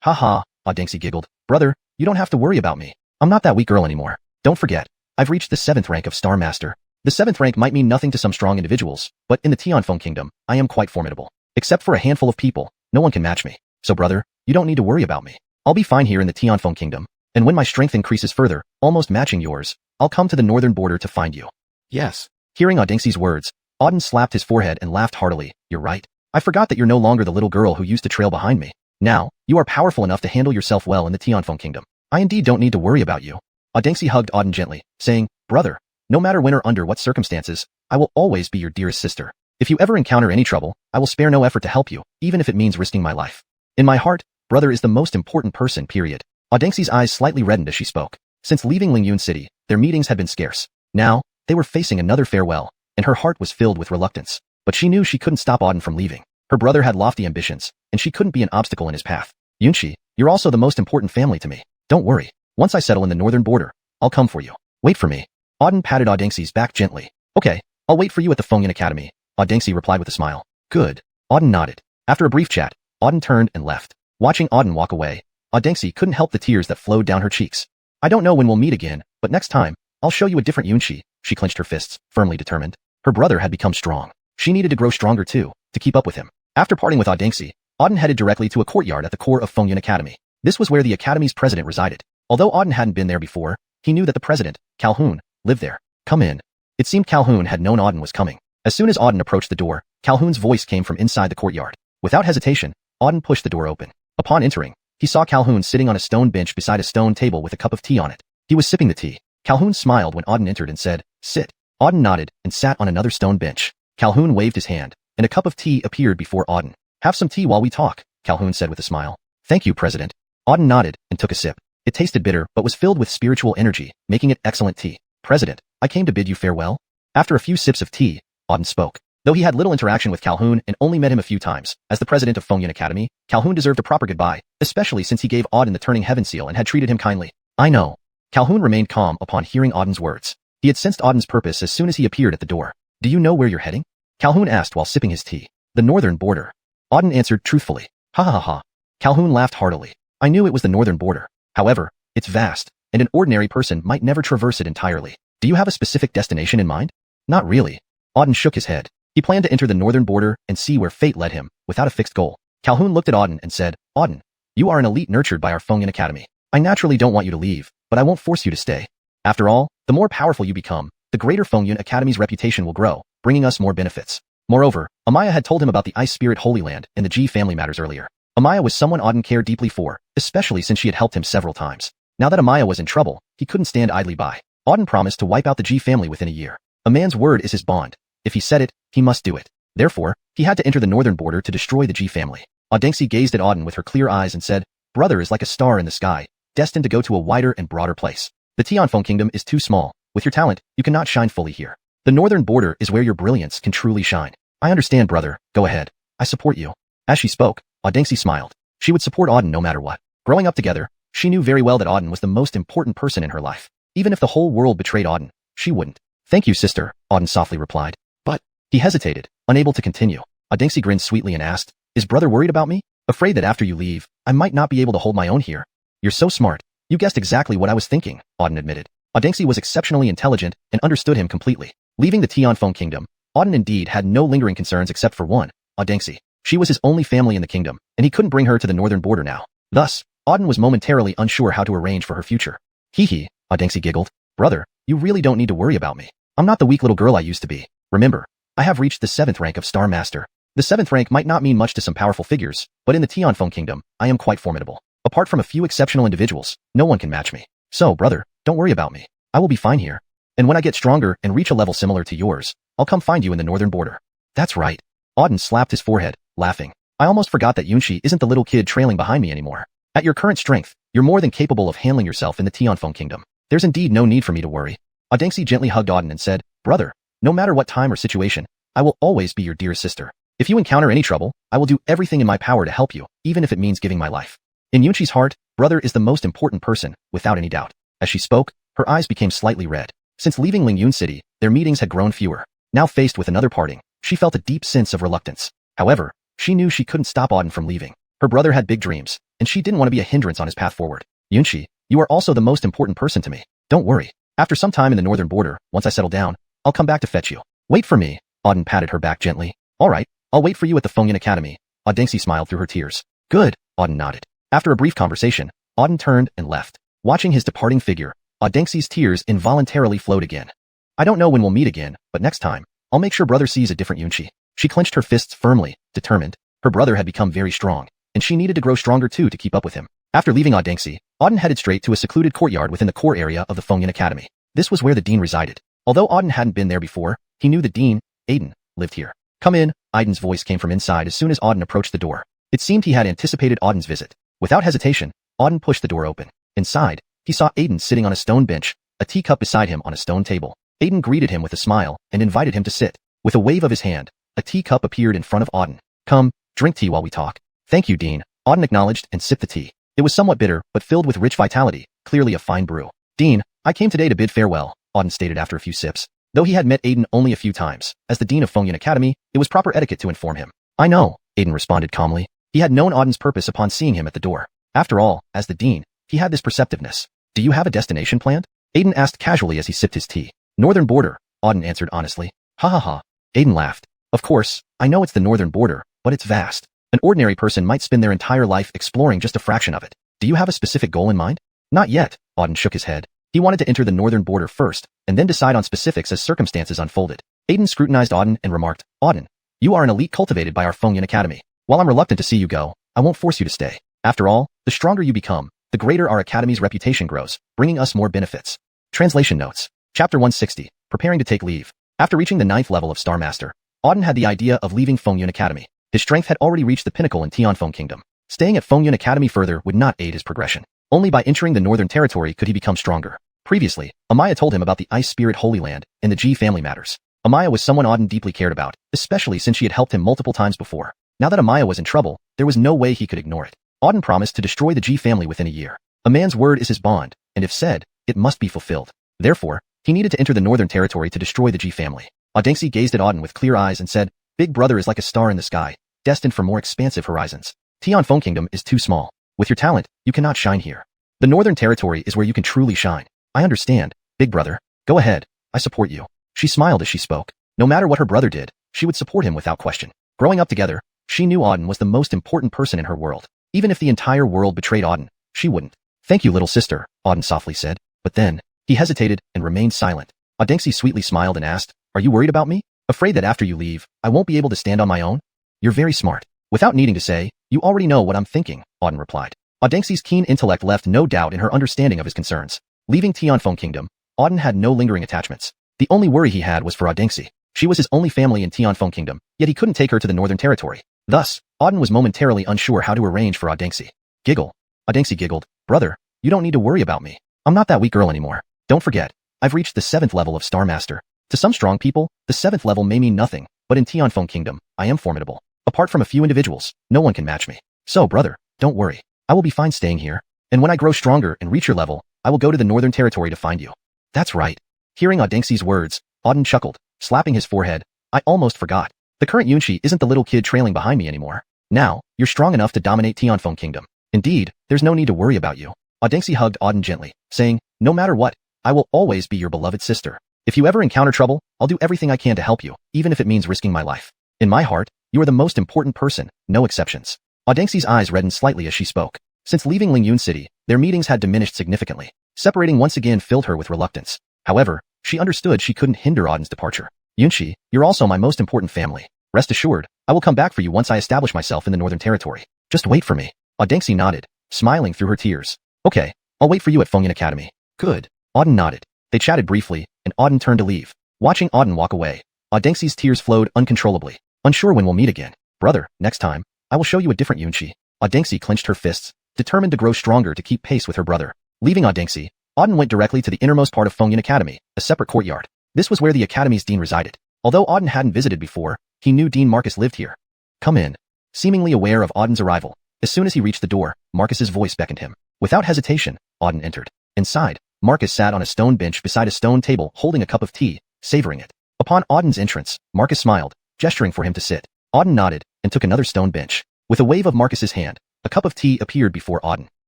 Ha ha, Audengsi giggled. Brother, you don't have to worry about me. I'm not that weak girl anymore. Don't forget, I've reached the 7th rank of Star Master. The 7th rank might mean nothing to some strong individuals, but in the Tianfeng kingdom, I am quite formidable. Except for a handful of people, no one can match me. So brother, you don't need to worry about me. I'll be fine here in the Tianfeng kingdom, and when my strength increases further, almost matching yours, I'll come to the northern border to find you. Yes. Hearing Audengsi's words, Auden slapped his forehead and laughed heartily. You're right. I forgot that you're no longer the little girl who used to trail behind me. Now, you are powerful enough to handle yourself well in the Tianfeng kingdom. I indeed don't need to worry about you. Audengsi hugged Auden gently, saying, Brother, no matter when or under what circumstances, I will always be your dearest sister. If you ever encounter any trouble, I will spare no effort to help you, even if it means risking my life. In my heart, brother is the most important person, period. Audengsi's eyes slightly reddened as she spoke. Since leaving Lingyun City, their meetings had been scarce. Now, they were facing another farewell, and her heart was filled with reluctance. But she knew she couldn't stop Auden from leaving. Her brother had lofty ambitions, and she couldn't be an obstacle in his path. Yunqi, you're also the most important family to me. Don't worry. Once I settle in the northern border, I'll come for you. Wait for me. Auden patted Audengsi's back gently. Okay, I'll wait for you at the Fengyan Academy, Audengsi replied with a smile. Good. Auden nodded. After a brief chat, Auden turned and left. Watching Auden walk away, Audengsi couldn't help the tears that flowed down her cheeks. I don't know when we'll meet again, but next time, I'll show you a different Yunqi. She clenched her fists, firmly determined. Her brother had become strong. She needed to grow stronger too, to keep up with him. After parting with Audengsi, Auden headed directly to a courtyard at the core of Fengyan Academy. This was where the academy's president resided. Although Auden hadn't been there before, he knew that the president, Calhoun, lived there. Come in. It seemed Calhoun had known Auden was coming. As soon as Auden approached the door, Calhoun's voice came from inside the courtyard. Without hesitation, Auden pushed the door open. Upon entering, he saw Calhoun sitting on a stone bench beside a stone table with a cup of tea on it. He was sipping the tea. Calhoun smiled when Auden entered and said, Sit. Auden nodded and sat on another stone bench. Calhoun waved his hand, and a cup of tea appeared before Auden. Have some tea while we talk, Calhoun said with a smile. Thank you, President. Auden nodded and took a sip. It tasted bitter but was filled with spiritual energy, making it excellent tea. President, I came to bid you farewell. After a few sips of tea, Auden spoke. Though he had little interaction with Calhoun and only met him a few times, as the president of Fengyan Academy, Calhoun deserved a proper goodbye, especially since he gave Auden the turning heaven seal and had treated him kindly. I know. Calhoun remained calm upon hearing Auden's words. He had sensed Auden's purpose as soon as he appeared at the door. Do you know where you're heading? Calhoun asked while sipping his tea. The northern border. Auden answered truthfully. Ha ha ha ha. Calhoun laughed heartily. I knew it was the northern border. However, it's vast, and an ordinary person might never traverse it entirely. Do you have a specific destination in mind? Not really. Auden shook his head. He planned to enter the northern border and see where fate led him, without a fixed goal. Calhoun looked at Auden and said, Auden, you are an elite nurtured by our Fengyan Academy. I naturally don't want you to leave, but I won't force you to stay. After all, the more powerful you become, the greater Fengyan Academy's reputation will grow, bringing us more benefits. Moreover, Amaya had told him about the Ice Spirit Holy Land and the G family matters earlier. Amaya was someone Auden cared deeply for, especially since she had helped him several times. Now that Amaya was in trouble, he couldn't stand idly by. Auden promised to wipe out the G family within a year. A man's word is his bond. If he said it, he must do it. Therefore, he had to enter the northern border to destroy the G family. Audengsi gazed at Auden with her clear eyes and said, Brother is like a star in the sky, destined to go to a wider and broader place. The Tianfeng kingdom is too small. With your talent, you cannot shine fully here. The northern border is where your brilliance can truly shine. I understand, brother. Go ahead. I support you. As she spoke, Audengsi smiled. She would support Auden no matter what. Growing up together, she knew very well that Auden was the most important person in her life. Even if the whole world betrayed Auden, she wouldn't. Thank you, sister, Auden softly replied. But, he hesitated, unable to continue. Audengsi grinned sweetly and asked, Is brother worried about me? Afraid that after you leave, I might not be able to hold my own here. You're so smart. You guessed exactly what I was thinking, Auden admitted. Audengsi was exceptionally intelligent and understood him completely. Leaving the Tianfeng kingdom, Auden indeed had no lingering concerns except for one, Audengsi. She was his only family in the kingdom, and he couldn't bring her to the northern border now. Thus, Auden was momentarily unsure how to arrange for her future. Hee hee, Audengsi giggled. Brother, you really don't need to worry about me. I'm not the weak little girl I used to be. Remember, I have reached the 7th rank of Star Master. The 7th rank might not mean much to some powerful figures, but in the Tianfeng kingdom, I am quite formidable. Apart from a few exceptional individuals, no one can match me. So, brother, don't worry about me. I will be fine here. And when I get stronger and reach a level similar to yours, I'll come find you in the northern border. That's right. Auden slapped his forehead, laughing. I almost forgot that Yunqi isn't the little kid trailing behind me anymore. At your current strength, you're more than capable of handling yourself in the Tianfeng kingdom. There's indeed no need for me to worry. Audengsi gently hugged Auden and said, Brother, no matter what time or situation, I will always be your dearest sister. If you encounter any trouble, I will do everything in my power to help you, even if it means giving my life. In Yunqi's heart, brother is the most important person, without any doubt. As she spoke, her eyes became slightly red. Since leaving Lingyun City, their meetings had grown fewer. Now faced with another parting, she felt a deep sense of reluctance. However, she knew she couldn't stop Auden from leaving. Her brother had big dreams, and she didn't want to be a hindrance on his path forward. Yunshi, you are also the most important person to me. Don't worry. After some time in the northern border, once I settle down, I'll come back to fetch you. Wait for me. Auden patted her back gently. All right, I'll wait for you at the Fengyan Academy. Audengxi smiled through her tears. Good, Auden nodded. After a brief conversation, Auden turned and left. Watching his departing figure, Audengxi's tears involuntarily flowed again. I don't know when we'll meet again, but next time, I'll make sure brother sees a different Yunshi. She clenched her fists firmly, determined. Her brother had become very strong, and she needed to grow stronger too to keep up with him. After leaving Audengxi, Auden headed straight to a secluded courtyard within the core area of the Fengyan Academy. This was where the dean resided. Although Auden hadn't been there before, he knew the dean, Aiden, lived here. Come in, Aiden's voice came from inside as soon as Auden approached the door. It seemed he had anticipated Auden's visit. Without hesitation, Auden pushed the door open. Inside, he saw Aiden sitting on a stone bench, a teacup beside him on a stone table. Aiden greeted him with a smile and invited him to sit. With a wave of his hand, a teacup appeared in front of Auden. Come, drink tea while we talk. Thank you, Dean. Auden acknowledged and sipped the tea. It was somewhat bitter, but filled with rich vitality, clearly a fine brew. Dean, I came today to bid farewell, Auden stated after a few sips. Though he had met Aiden only a few times, as the dean of Fengyan Academy, it was proper etiquette to inform him. I know, Aiden responded calmly. He had known Auden's purpose upon seeing him at the door. After all, as the dean, he had this perceptiveness. Do you have a destination planned? Aiden asked casually as he sipped his tea. Northern border, Auden answered honestly. Ha ha ha. Aiden laughed. Of course, I know it's the northern border, but it's vast. An ordinary person might spend their entire life exploring just a fraction of it. Do you have a specific goal in mind? Not yet, Auden shook his head. He wanted to enter the northern border first, and then decide on specifics as circumstances unfolded. Aiden scrutinized Auden and remarked, Auden, you are an elite cultivated by our Fengyan Academy. While I'm reluctant to see you go, I won't force you to stay. After all, the stronger you become, the greater our academy's reputation grows, bringing us more benefits. Translation notes. Chapter 160, Preparing to Take Leave. After reaching the 9th level of Star Master, Auden had the idea of leaving Fengyan Academy. His strength had already reached the pinnacle in Tianfeng Kingdom. Staying at Fengyan Academy further would not aid his progression. Only by entering the northern territory could he become stronger. Previously, Amaya told him about the Ice Spirit Holy Land and the Ji family matters. Amaya was someone Auden deeply cared about, especially since she had helped him multiple times before. Now that Amaya was in trouble, there was no way he could ignore it. Auden promised to destroy the Ji family within a year. A man's word is his bond, and if said, it must be fulfilled. Therefore, he needed to enter the northern territory to destroy the Ji family. Audengxi gazed at Auden with clear eyes and said, Big brother is like a star in the sky, destined for more expansive horizons. Tianfeng Kingdom is too small. With your talent, you cannot shine here. The northern territory is where you can truly shine. I understand, big brother. Go ahead, I support you. She smiled as she spoke. No matter what her brother did, she would support him without question. Growing up together, she knew Auden was the most important person in her world. Even if the entire world betrayed Auden, she wouldn't. Thank you, little sister, Auden softly said. But then, he hesitated and remained silent. Audengxi sweetly smiled and asked, Are you worried about me? Afraid that after you leave, I won't be able to stand on my own? You're very smart. Without needing to say, you already know what I'm thinking, Auden replied. Audengxi's keen intellect left no doubt in her understanding of his concerns. Leaving Tianfeng Kingdom, Auden had no lingering attachments. The only worry he had was for Audengxi. She was his only family in Tianfeng Kingdom, yet he couldn't take her to the northern territory. Thus, Auden was momentarily unsure how to arrange for Audengxi. Giggle. Audengxi giggled. Brother, you don't need to worry about me. I'm not that weak girl anymore. Don't forget, I've reached the 7th level of Star Master. To some strong people, the 7th level may mean nothing, but in Tianfeng Kingdom, I am formidable. Apart from a few individuals, no one can match me. So, brother, don't worry. I will be fine staying here. And when I grow stronger and reach your level, I will go to the northern territory to find you. That's right. Hearing Audengxi's words, Auden chuckled, slapping his forehead. I almost forgot. The current Yunshi isn't the little kid trailing behind me anymore. Now, you're strong enough to dominate Tianfeng Kingdom. Indeed, there's no need to worry about you. Audengxi hugged Auden gently, saying, No matter what, I will always be your beloved sister. If you ever encounter trouble, I'll do everything I can to help you, even if it means risking my life. In my heart, you are the most important person, no exceptions. Audengxi's eyes reddened slightly as she spoke. Since leaving Lingyun City, their meetings had diminished significantly. Separating once again filled her with reluctance. However, she understood she couldn't hinder Auden's departure. Yunshi, you're also my most important family. Rest assured, I will come back for you once I establish myself in the northern territory. Just wait for me. Audengxi nodded, smiling through her tears. Okay, I'll wait for you at Fengyan Academy. Good. Auden nodded. They chatted briefly, and Auden turned to leave. Watching Auden walk away, Audengxi's tears flowed uncontrollably. Unsure when we'll meet again. Brother, next time, I will show you a different Yunshi. Audengxi clenched her fists, determined to grow stronger to keep pace with her brother. Leaving Audengxi, Auden went directly to the innermost part of Fengyan Academy, a separate courtyard. This was where the academy's dean resided. Although Auden hadn't visited before, he knew Dean Marcus lived here. Come in. Seemingly aware of Auden's arrival, as soon as he reached the door, Marcus's voice beckoned him. Without hesitation, Auden entered. Inside, Marcus sat on a stone bench beside a stone table holding a cup of tea, savoring it. Upon Auden's entrance, Marcus smiled, gesturing for him to sit. Auden nodded and took another stone bench. With a wave of Marcus's hand, a cup of tea appeared before Auden.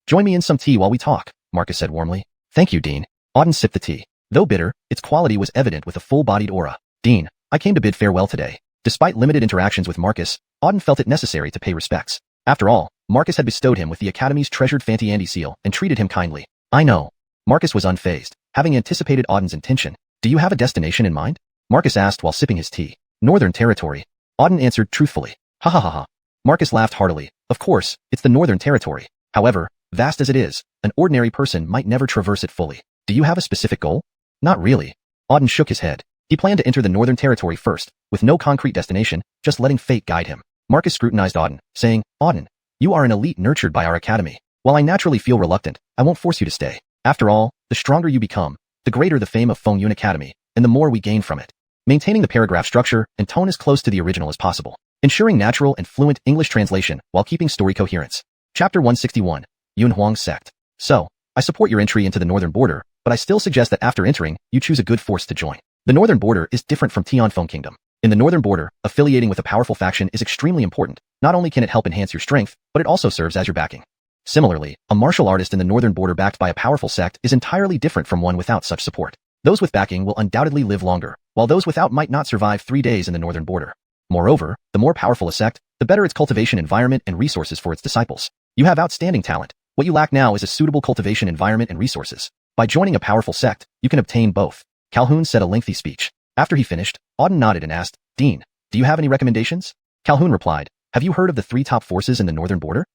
Join me in some tea while we talk, Marcus said warmly. Thank you, Dean. Auden sipped the tea. Though bitter, its quality was evident with a full-bodied aura. Dean, I came to bid farewell today. Despite limited interactions with Marcus, Auden felt it necessary to pay respects. After all, Marcus had bestowed him with the Academy's treasured Fanti Andy seal and treated him kindly. I know. Marcus was unfazed, having anticipated Auden's intention. Do you have a destination in mind? Marcus asked while sipping his tea. Northern Territory. Auden answered truthfully. Ha ha ha ha. Marcus laughed heartily. Of course, it's the Northern Territory. However, vast as it is, an ordinary person might never traverse it fully. Do you have a specific goal? Not really. Auden shook his head. He planned to enter the Northern Territory first, with no concrete destination, just letting fate guide him. Marcus scrutinized Auden, saying, Auden, you are an elite nurtured by our academy. While I naturally feel reluctant, I won't force you to stay. After all, the stronger you become, the greater the fame of Fengyun Academy, and the more we gain from it. Maintaining the paragraph structure and tone as close to the original as possible. Ensuring natural and fluent English translation while keeping story coherence. Chapter 161. Yunhuang Sect. So, I support your entry into the northern border, but I still suggest that after entering, you choose a good force to join. The northern border is different from Tianfeng Kingdom. In the northern border, affiliating with a powerful faction is extremely important. Not only can it help enhance your strength, but it also serves as your backing. Similarly, a martial artist in the northern border backed by a powerful sect is entirely different from one without such support. Those with backing will undoubtedly live longer, while those without might not survive 3 days in the northern border. Moreover, the more powerful a sect, the better its cultivation environment and resources for its disciples. You have outstanding talent. What you lack now is a suitable cultivation environment and resources. By joining a powerful sect, you can obtain both. Calhoun said a lengthy speech. After he finished, Auden nodded and asked, Dean, do you have any recommendations? Calhoun replied, have you heard of the 3 top forces in the northern border?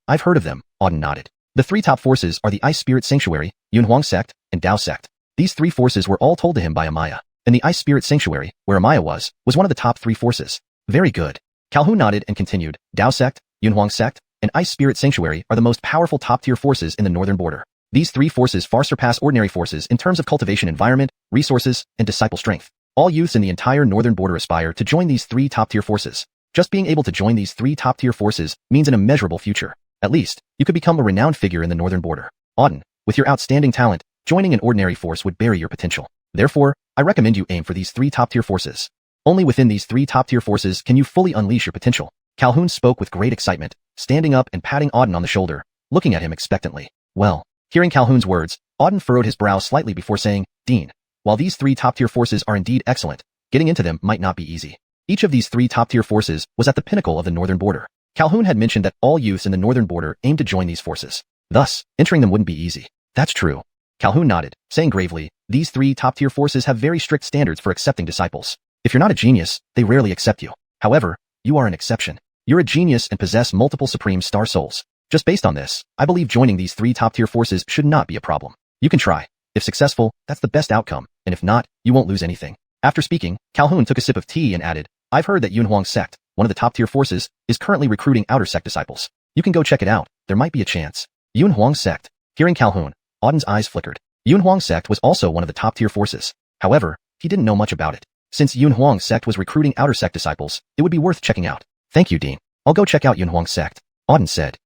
I've heard of them, Auden nodded. The 3 top forces are the Ice Spirit Sanctuary, Yunhuang Sect, and Dao Sect. These 3 forces were all told to him by Amaya, and the Ice Spirit Sanctuary, where Amaya was one of the top 3 forces. Very good. Calhoun nodded and continued, Dao Sect, Yunhuang Sect, and Ice Spirit Sanctuary are the most powerful top-tier forces in the northern border. These 3 forces far surpass ordinary forces in terms of cultivation environment, resources, and disciple strength. All youths in the entire northern border aspire to join these 3 top-tier forces. Just being able to join these 3 top-tier forces means an immeasurable future. At least, you could become a renowned figure in the northern border. Auden, with your outstanding talent, joining an ordinary force would bury your potential. Therefore, I recommend you aim for these 3 top-tier forces. Only within these 3 top-tier forces can you fully unleash your potential. Calhoun spoke with great excitement, standing up and patting Auden on the shoulder, looking at him expectantly. Well, hearing Calhoun's words, Auden furrowed his brow slightly before saying, Dean, while these 3 top-tier forces are indeed excellent, getting into them might not be easy. Each of these 3 top-tier forces was at the pinnacle of the northern border. Calhoun had mentioned that all youths in the northern border aimed to join these forces. Thus, entering them wouldn't be easy. That's true. Calhoun nodded, saying gravely, these 3 top-tier forces have very strict standards for accepting disciples. If you're not a genius, they rarely accept you. However, you are an exception. You're a genius and possess multiple Supreme Star Souls. Just based on this, I believe joining these 3 top-tier forces should not be a problem. You can try. If successful, that's the best outcome, and if not, you won't lose anything. After speaking, Calhoun took a sip of tea and added, I've heard that Yunhuang Sect, one of the top-tier forces, is currently recruiting outer sect disciples. You can go check it out. There might be a chance. Yunhuang Sect. Hearing Calhoun, Auden's eyes flickered. Yunhuang Sect was also one of the top-tier forces. However, he didn't know much about it. Since Yunhuang Sect was recruiting outer sect disciples, it would be worth checking out. Thank you, Dean. I'll go check out Yunhuang Sect. Auden said.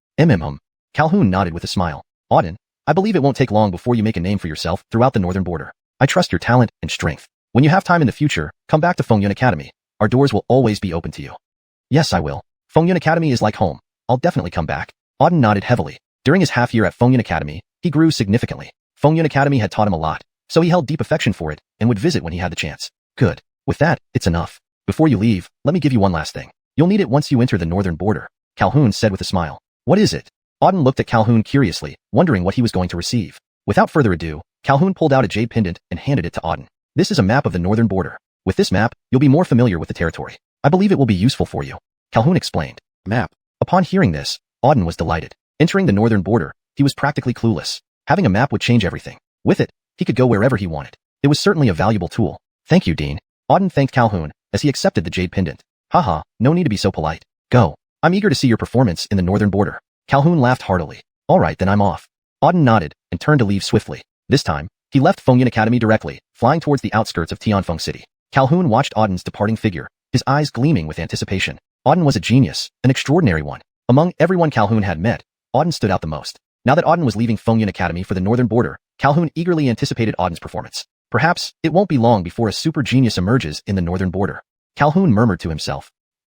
Calhoun nodded with a smile. Auden, I believe it won't take long before you make a name for yourself throughout the northern border. I trust your talent and strength. When you have time in the future, come back to Fengyun Academy. Our doors will always be open to you. Yes, I will. Fengyun Academy is like home. I'll definitely come back. Auden nodded heavily. During his half year at Fengyun Academy, he grew significantly. Fengyun Academy had taught him a lot, so he held deep affection for it and would visit when he had the chance. Good. With that, it's enough. Before you leave, let me give you one last thing. You'll need it once you enter the northern border. Calhoun said with a smile. What is it? Auden looked at Calhoun curiously, wondering what he was going to receive. Without further ado, Calhoun pulled out a jade pendant and handed it to Auden. This is a map of the northern border. With this map, you'll be more familiar with the territory. I believe it will be useful for you. Calhoun explained. Map. Upon hearing this, Auden was delighted. Entering the northern border, he was practically clueless. Having a map would change everything. With it, he could go wherever he wanted. It was certainly a valuable tool. Thank you, Dean. Auden thanked Calhoun as he accepted the jade pendant. Haha, no need to be so polite. Go. I'm eager to see your performance in the northern border. Calhoun laughed heartily. All right, then I'm off. Auden nodded and turned to leave swiftly. This time, he left Fengyun Academy directly, flying towards the outskirts of Tianfeng City. Calhoun watched Auden's departing figure, his eyes gleaming with anticipation. Auden was a genius, an extraordinary one. Among everyone Calhoun had met, Auden stood out the most. Now that Auden was leaving Fengyun Academy for the northern border, Calhoun eagerly anticipated Auden's performance. Perhaps it won't be long before a super genius emerges in the northern border. Calhoun murmured to himself.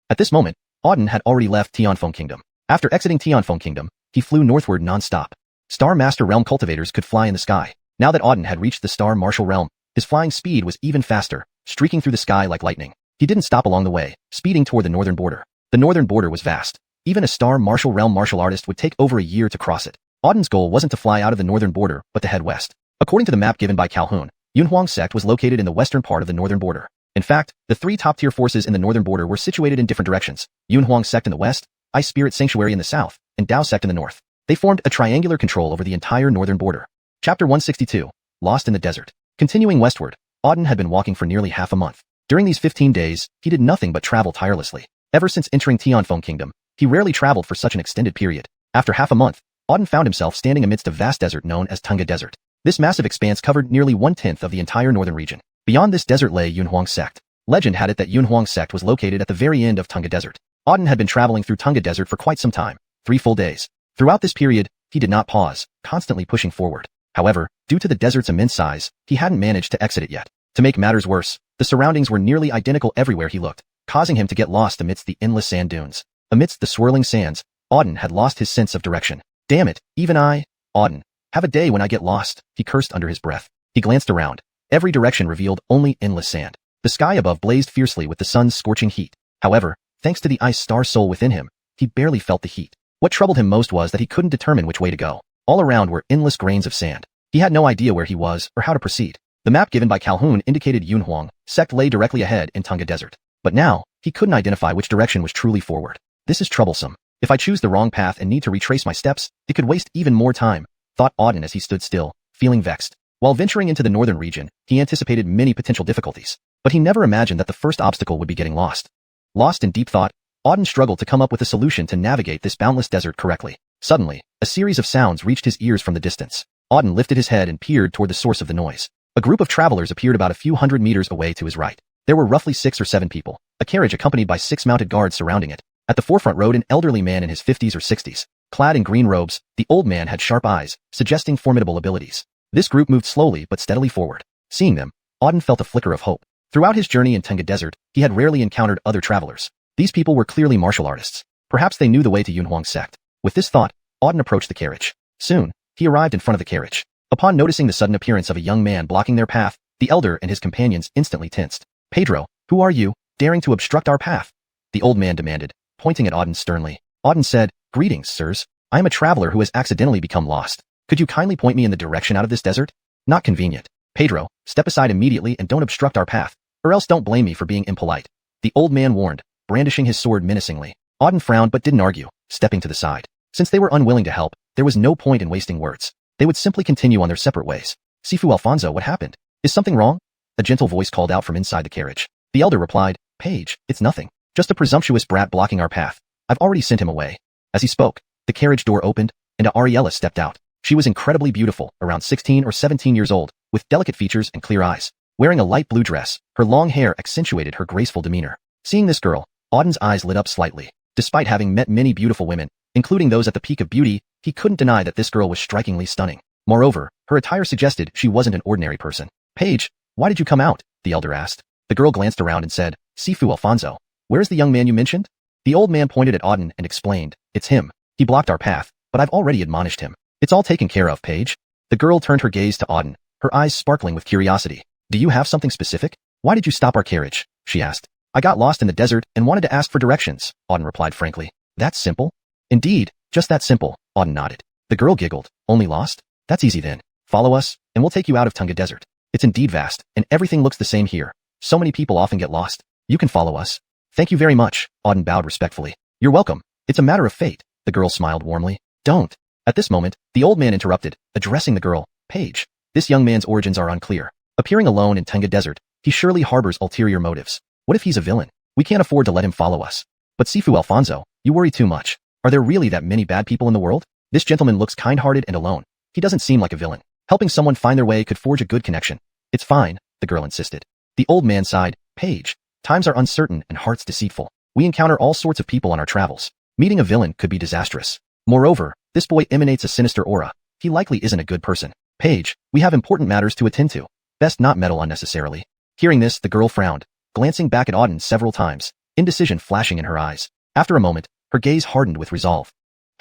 At this moment, Auden had already left Tianfeng Kingdom. After exiting Tianfeng Kingdom, he flew northward non-stop. Star Master Realm cultivators could fly in the sky. Now that Auden had reached the Star Martial Realm, his flying speed was even faster, streaking through the sky like lightning. He didn't stop along the way, speeding toward the northern border. The northern border was vast. Even a Star Martial Realm martial artist would take over a year to cross it. Auden's goal wasn't to fly out of the northern border, but to head west. According to the map given by Calhoun, Yunhuang sect was located in the western part of the northern border. In fact, the three top-tier forces in the northern border were situated in different directions. Yunhuang sect in the west, Ice Spirit Sanctuary in the south, and Dao sect in the north. They formed a triangular control over the entire northern border. Chapter 162, Lost in the Desert. Continuing westward, Auden had been walking for nearly half a month. During these 15 days, he did nothing but travel tirelessly. Ever since entering Tianfeng Kingdom, he rarely traveled for such an extended period. After half a month, Auden found himself standing amidst a vast desert known as Tunga Desert. This massive expanse covered nearly 1/10 of the entire northern region. Beyond this desert lay Yunhuang sect. Legend had it that Yunhuang sect was located at the very end of Tunga Desert. Auden had been traveling through Tunga Desert for quite some time, 3 full days. Throughout this period, he did not pause, constantly pushing forward. However, due to the desert's immense size, he hadn't managed to exit it yet. To make matters worse, the surroundings were nearly identical everywhere he looked, causing him to get lost amidst the endless sand dunes. Amidst the swirling sands, Auden had lost his sense of direction. Damn it, even I, Auden, have a day when I get lost, he cursed under his breath. He glanced around. Every direction revealed only endless sand. The sky above blazed fiercely with the sun's scorching heat. However, thanks to the ice star soul within him, he barely felt the heat. What troubled him most was that he couldn't determine which way to go. All around were endless grains of sand. He had no idea where he was or how to proceed. The map given by Calhoun indicated Yunhuang sect lay directly ahead in Tunga Desert. But now, he couldn't identify which direction was truly forward. This is troublesome. If I choose the wrong path and need to retrace my steps, it could waste even more time, thought Auden as he stood still, feeling vexed. While venturing into the northern region, he anticipated many potential difficulties. But he never imagined that the first obstacle would be getting lost. Lost in deep thought, Auden struggled to come up with a solution to navigate this boundless desert correctly. Suddenly, a series of sounds reached his ears from the distance. Auden lifted his head and peered toward the source of the noise. A group of travelers appeared about a few hundred meters away to his right. There were roughly 6 or 7 people, a carriage accompanied by 6 mounted guards surrounding it. At the forefront rode an elderly man in his 50s or 60s. Clad in green robes, the old man had sharp eyes, suggesting formidable abilities. This group moved slowly but steadily forward. Seeing them, Auden felt a flicker of hope. Throughout his journey in Tunga Desert, he had rarely encountered other travelers. These people were clearly martial artists. Perhaps they knew the way to Yunhuang sect. With this thought, Auden approached the carriage. Soon, he arrived in front of the carriage. Upon noticing the sudden appearance of a young man blocking their path, the elder and his companions instantly tensed. "Pedro, who are you, daring to obstruct our path?" the old man demanded, pointing at Auden sternly. Auden said, "Greetings, sirs. I am a traveler who has accidentally become lost. Could you kindly point me in the direction out of this desert?" "Not convenient. Pedro, step aside immediately and don't obstruct our path, or else don't blame me for being impolite," the old man warned, brandishing his sword menacingly. Auden frowned but didn't argue, stepping to the side. Since they were unwilling to help, there was no point in wasting words. They would simply continue on their separate ways. "Sifu Alfonso, what happened? Is something wrong?" a gentle voice called out from inside the carriage. The elder replied, "Page, it's nothing. Just a presumptuous brat blocking our path. I've already sent him away." As he spoke, the carriage door opened, and Ariella stepped out. She was incredibly beautiful, around 16 or 17 years old, with delicate features and clear eyes. Wearing a light blue dress, her long hair accentuated her graceful demeanor. Seeing this girl, Auden's eyes lit up slightly. Despite having met many beautiful women, including those at the peak of beauty, he couldn't deny that this girl was strikingly stunning. Moreover, her attire suggested she wasn't an ordinary person. "Page, why did you come out?" the elder asked. The girl glanced around and said, "Sifu Alfonso, where is the young man you mentioned?" The old man pointed at Auden and explained, "It's him. He blocked our path, but I've already admonished him. It's all taken care of, Page." The girl turned her gaze to Auden, her eyes sparkling with curiosity. "Do you have something specific? Why did you stop our carriage?" she asked. "I got lost in the desert and wanted to ask for directions," Auden replied frankly. "That's simple?" "Indeed, just that simple," Auden nodded. The girl giggled. "Only lost? That's easy then. Follow us, and we'll take you out of Tunga Desert. It's indeed vast, and everything looks the same here. So many people often get lost. You can follow us." "Thank you very much," Auden bowed respectfully. "You're welcome. It's a matter of fate," the girl smiled warmly. "Don't." At this moment, the old man interrupted, addressing the girl. "Page, this young man's origins are unclear. Appearing alone in Tunga Desert, he surely harbors ulterior motives. What if he's a villain? We can't afford to let him follow us." "But Sifu Alfonso, you worry too much. Are there really that many bad people in the world? This gentleman looks kind-hearted and alone. He doesn't seem like a villain. Helping someone find their way could forge a good connection." "It's fine," the girl insisted. The old man sighed. "Page, times are uncertain and hearts deceitful. We encounter all sorts of people on our travels. Meeting a villain could be disastrous. Moreover, this boy emanates a sinister aura. He likely isn't a good person. Page, we have important matters to attend to." Best not meddle unnecessarily. Hearing this, the girl frowned, glancing back at Auden several times, indecision flashing in her eyes. After a moment, her gaze hardened with resolve.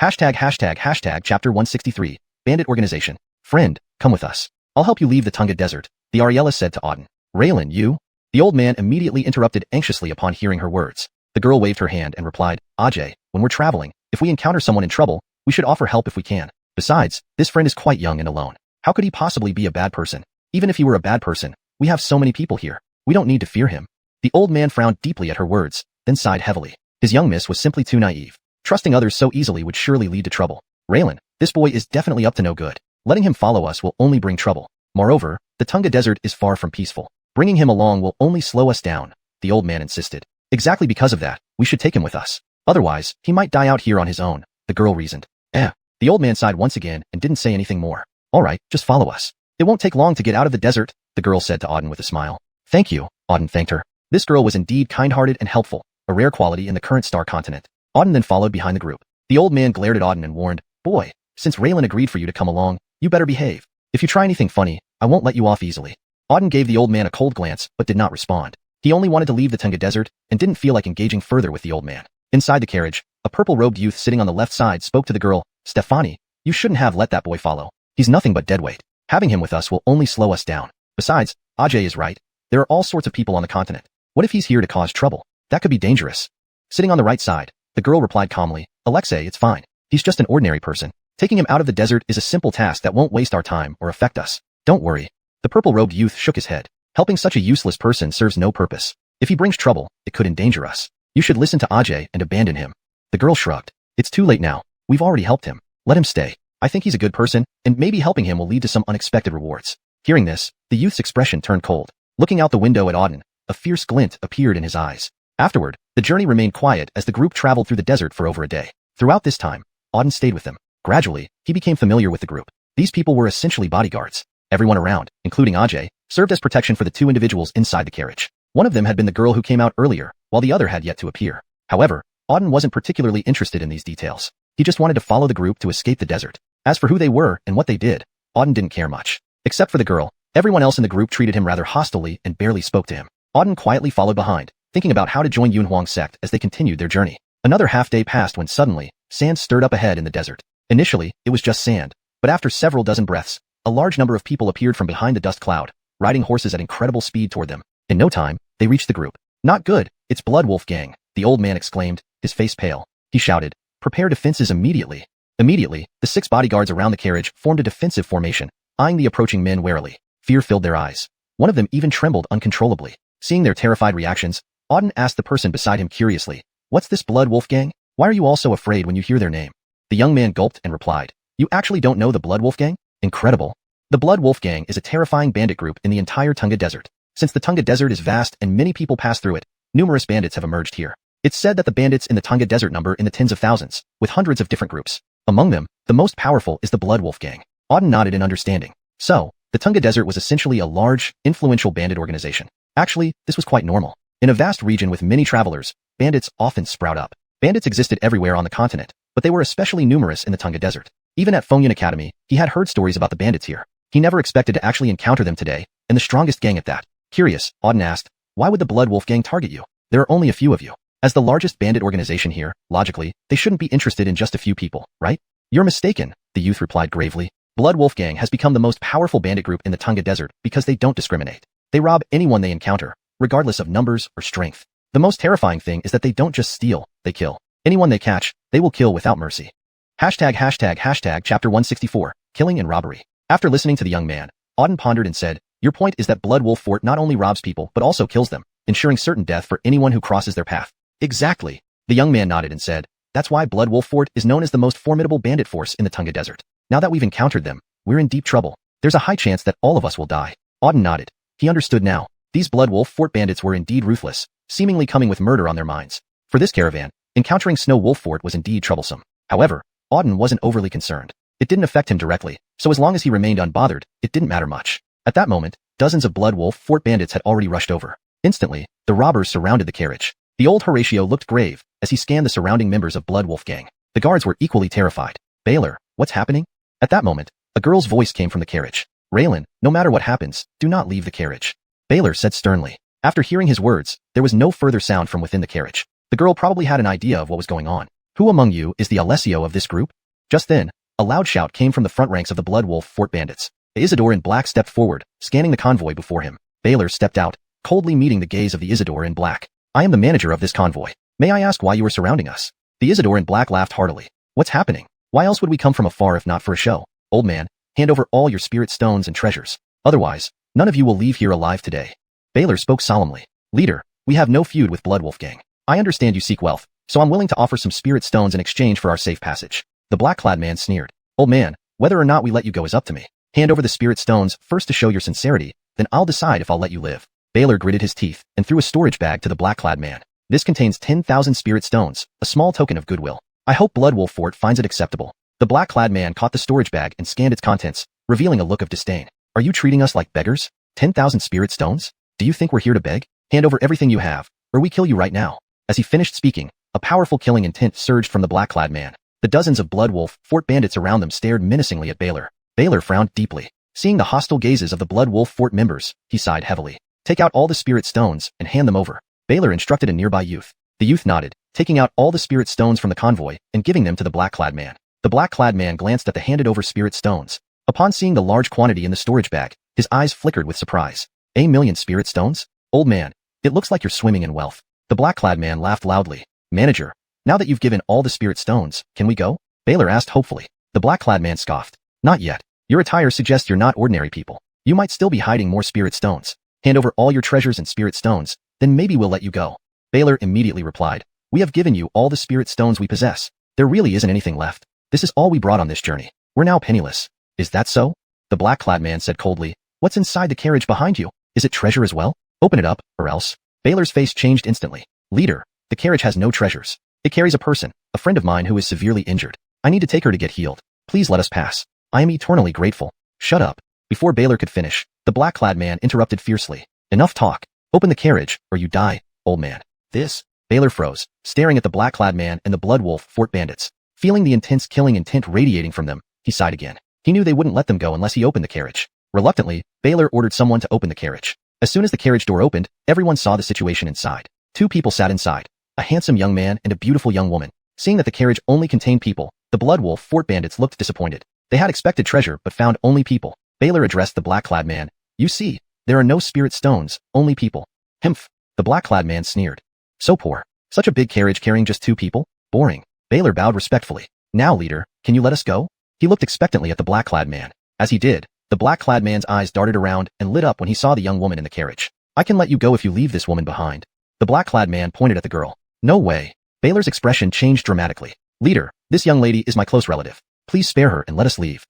Chapter 163, Bandit Organization. Friend, come with us. I'll help you leave the Tunga Desert, the Ariella said to Auden. Raylan, you? The old man immediately interrupted anxiously upon hearing her words. The girl waved her hand and replied, Ajay, when we're traveling, if we encounter someone in trouble, we should offer help if we can. Besides, this friend is quite young and alone. How could he possibly be a bad person? Even if he were a bad person, we have so many people here. We don't need to fear him. The old man frowned deeply at her words, then sighed heavily. His young miss was simply too naive. Trusting others so easily would surely lead to trouble. Raylan, this boy is definitely up to no good. Letting him follow us will only bring trouble. Moreover, the Tunga Desert is far from peaceful. Bringing him along will only slow us down, the old man insisted. Exactly because of that, we should take him with us. Otherwise, he might die out here on his own, the girl reasoned. The old man sighed once again and didn't say anything more. All right, just follow us. It won't take long to get out of the desert, the girl said to Auden with a smile. Thank you, Auden thanked her. This girl was indeed kind-hearted and helpful, a rare quality in the current star continent. Auden then followed behind the group. The old man glared at Auden and warned, Boy, since Raylan agreed for you to come along, you better behave. If you try anything funny, I won't let you off easily. Auden gave the old man a cold glance but did not respond. He only wanted to leave the Tunga Desert and didn't feel like engaging further with the old man. Inside the carriage, a purple-robed youth sitting on the left side spoke to the girl, Stefani, you shouldn't have let that boy follow. He's nothing but deadweight. Having him with us will only slow us down. Besides, Ajay is right. There are all sorts of people on the continent. What if he's here to cause trouble? That could be dangerous. Sitting on the right side, the girl replied calmly, Alexei, it's fine. He's just an ordinary person. Taking him out of the desert is a simple task that won't waste our time or affect us. Don't worry. The purple-robed youth shook his head. Helping such a useless person serves no purpose. If he brings trouble, it could endanger us. You should listen to Ajay and abandon him. The girl shrugged. It's too late now. We've already helped him. Let him stay. I think he's a good person, and maybe helping him will lead to some unexpected rewards. Hearing this, the youth's expression turned cold. Looking out the window at Auden, a fierce glint appeared in his eyes. Afterward, the journey remained quiet as the group traveled through the desert for over a day. Throughout this time, Auden stayed with them. Gradually, he became familiar with the group. These people were essentially bodyguards. Everyone around, including Ajay, served as protection for the two individuals inside the carriage. One of them had been the girl who came out earlier, while the other had yet to appear. However, Auden wasn't particularly interested in these details. He just wanted to follow the group to escape the desert. As for who they were and what they did, Auden didn't care much. Except for the girl, everyone else in the group treated him rather hostilely and barely spoke to him. Auden quietly followed behind, thinking about how to join Yunhuang's sect as they continued their journey. Another half-day passed when suddenly, sand stirred up ahead in the desert. Initially, it was just sand, but after several dozen breaths, a large number of people appeared from behind the dust cloud, riding horses at incredible speed toward them. In no time, they reached the group. Not good, it's Blood Wolf Gang, the old man exclaimed, his face pale. He shouted, prepare defenses immediately. Immediately, the 6 bodyguards around the carriage formed a defensive formation, eyeing the approaching men warily. Fear filled their eyes. One of them even trembled uncontrollably. Seeing their terrified reactions, Auden asked the person beside him curiously, what's this Blood Wolf Gang? Why are you all so afraid when you hear their name? The young man gulped and replied, you actually don't know the Blood Wolf Gang? Incredible. The Blood Wolf Gang is a terrifying bandit group in the entire Tunga Desert. Since the Tunga Desert is vast and many people pass through it, numerous bandits have emerged here. It's said that the bandits in the Tunga Desert number in the tens of thousands, with hundreds of different groups. Among them, the most powerful is the Blood Wolf Gang. Auden nodded in understanding. So, the Tunga Desert was essentially a large, influential bandit organization. Actually, this was quite normal. In a vast region with many travelers, bandits often sprout up. Bandits existed everywhere on the continent, but they were especially numerous in the Tunga Desert. Even at Fengyun Academy, he had heard stories about the bandits here. He never expected to actually encounter them today, and the strongest gang at that. Curious, Auden asked, why would the Blood Wolf Gang target you? There are only a few of you. As the largest bandit organization here, logically, they shouldn't be interested in just a few people, right? You're mistaken, the youth replied gravely. Blood Wolf Gang has become the most powerful bandit group in the Tunga Desert because they don't discriminate. They rob anyone they encounter, regardless of numbers or strength. The most terrifying thing is that they don't just steal, they kill. Anyone they catch, they will kill without mercy. Chapter 164, Killing and Robbery. After listening to the young man, Auden pondered and said, your point is that Blood Wolf Fort not only robs people but also kills them, ensuring certain death for anyone who crosses their path. Exactly. The young man nodded and said, that's why Blood Wolf Fort is known as the most formidable bandit force in the Tunga Desert. Now that we've encountered them, we're in deep trouble. There's a high chance that all of us will die. Auden nodded. He understood now. These Blood Wolf Fort bandits were indeed ruthless, seemingly coming with murder on their minds. For this caravan, encountering Snow Wolf Fort was indeed troublesome. However, Auden wasn't overly concerned. It didn't affect him directly, so as long as he remained unbothered, it didn't matter much. At that moment, dozens of Blood Wolf Fort bandits had already rushed over. Instantly, the robbers surrounded the carriage. The old Horatio looked grave as he scanned the surrounding members of Blood Wolf Gang. The guards were equally terrified. Baylor, what's happening? At that moment, a girl's voice came from the carriage. Raylan, no matter what happens, do not leave the carriage. Baylor said sternly. After hearing his words, there was no further sound from within the carriage. The girl probably had an idea of what was going on. Who among you is the Alessio of this group? Just then, a loud shout came from the front ranks of the Blood Wolf Fort bandits. Isidore in black stepped forward, scanning the convoy before him. Baylor stepped out, coldly meeting the gaze of the Isidore in black. I am the manager of this convoy. May I ask why you are surrounding us? The Isidore in black laughed heartily. What's happening? Why else would we come from afar if not for a show? Old man, hand over all your spirit stones and treasures. Otherwise, none of you will leave here alive today. Baylor spoke solemnly. Leader, we have no feud with Blood Wolf Gang. I understand you seek wealth, so I'm willing to offer some spirit stones in exchange for our safe passage. The black-clad man sneered. Old man, whether or not we let you go is up to me. Hand over the spirit stones first to show your sincerity, then I'll decide if I'll let you live. Baylor gritted his teeth and threw a storage bag to the black-clad man. This contains 10,000 spirit stones, a small token of goodwill. I hope Blood Wolf Fort finds it acceptable. The black-clad man caught the storage bag and scanned its contents, revealing a look of disdain. Are you treating us like beggars? 10,000 spirit stones? Do you think we're here to beg? Hand over everything you have, or we kill you right now. As he finished speaking, a powerful killing intent surged from the black-clad man. The dozens of Blood Wolf Fort bandits around them stared menacingly at Baylor. Baylor frowned deeply. Seeing the hostile gazes of the Blood Wolf Fort members, he sighed heavily. Take out all the spirit stones and hand them over. Baylor instructed a nearby youth. The youth nodded, taking out all the spirit stones from the convoy and giving them to the black-clad man. The black-clad man glanced at the handed-over spirit stones. Upon seeing the large quantity in the storage bag, his eyes flickered with surprise. 1,000,000 spirit stones? Old man, it looks like you're swimming in wealth. The black-clad man laughed loudly. Manager, now that you've given all the spirit stones, can we go? Baylor asked hopefully. The black-clad man scoffed. Not yet. Your attire suggests you're not ordinary people. You might still be hiding more spirit stones. Hand over all your treasures and spirit stones, then maybe we'll let you go. Baylor immediately replied. We have given you all the spirit stones we possess. There really isn't anything left. This is all we brought on this journey. We're now penniless. Is that so? The black-clad man said coldly. What's inside the carriage behind you? Is it treasure as well? Open it up, or else. Baylor's face changed instantly. Leader, the carriage has no treasures. It carries a person, a friend of mine who is severely injured. I need to take her to get healed. Please let us pass. I am eternally grateful. Shut up. Before Baylor could finish, the black-clad man interrupted fiercely. Enough talk. Open the carriage, or you die, old man. This? Baylor froze, staring at the black-clad man and the Blood Wolf Fort bandits. Feeling the intense killing intent radiating from them, he sighed again. He knew they wouldn't let them go unless he opened the carriage. Reluctantly, Baylor ordered someone to open the carriage. As soon as the carriage door opened, everyone saw the situation inside. Two people sat inside, a handsome young man and a beautiful young woman. Seeing that the carriage only contained people, the Blood Wolf Fort bandits looked disappointed. They had expected treasure but found only people. Baylor addressed the black-clad man. You see, there are no spirit stones, only people. Hmph. The black-clad man sneered. So poor. Such a big carriage carrying just two people? Boring. Baylor bowed respectfully. Now, leader, can you let us go? He looked expectantly at the black-clad man. As he did, the black-clad man's eyes darted around and lit up when he saw the young woman in the carriage. I can let you go if you leave this woman behind. The black-clad man pointed at the girl. No way. Baylor's expression changed dramatically. Leader, this young lady is my close relative. Please spare her and let us leave.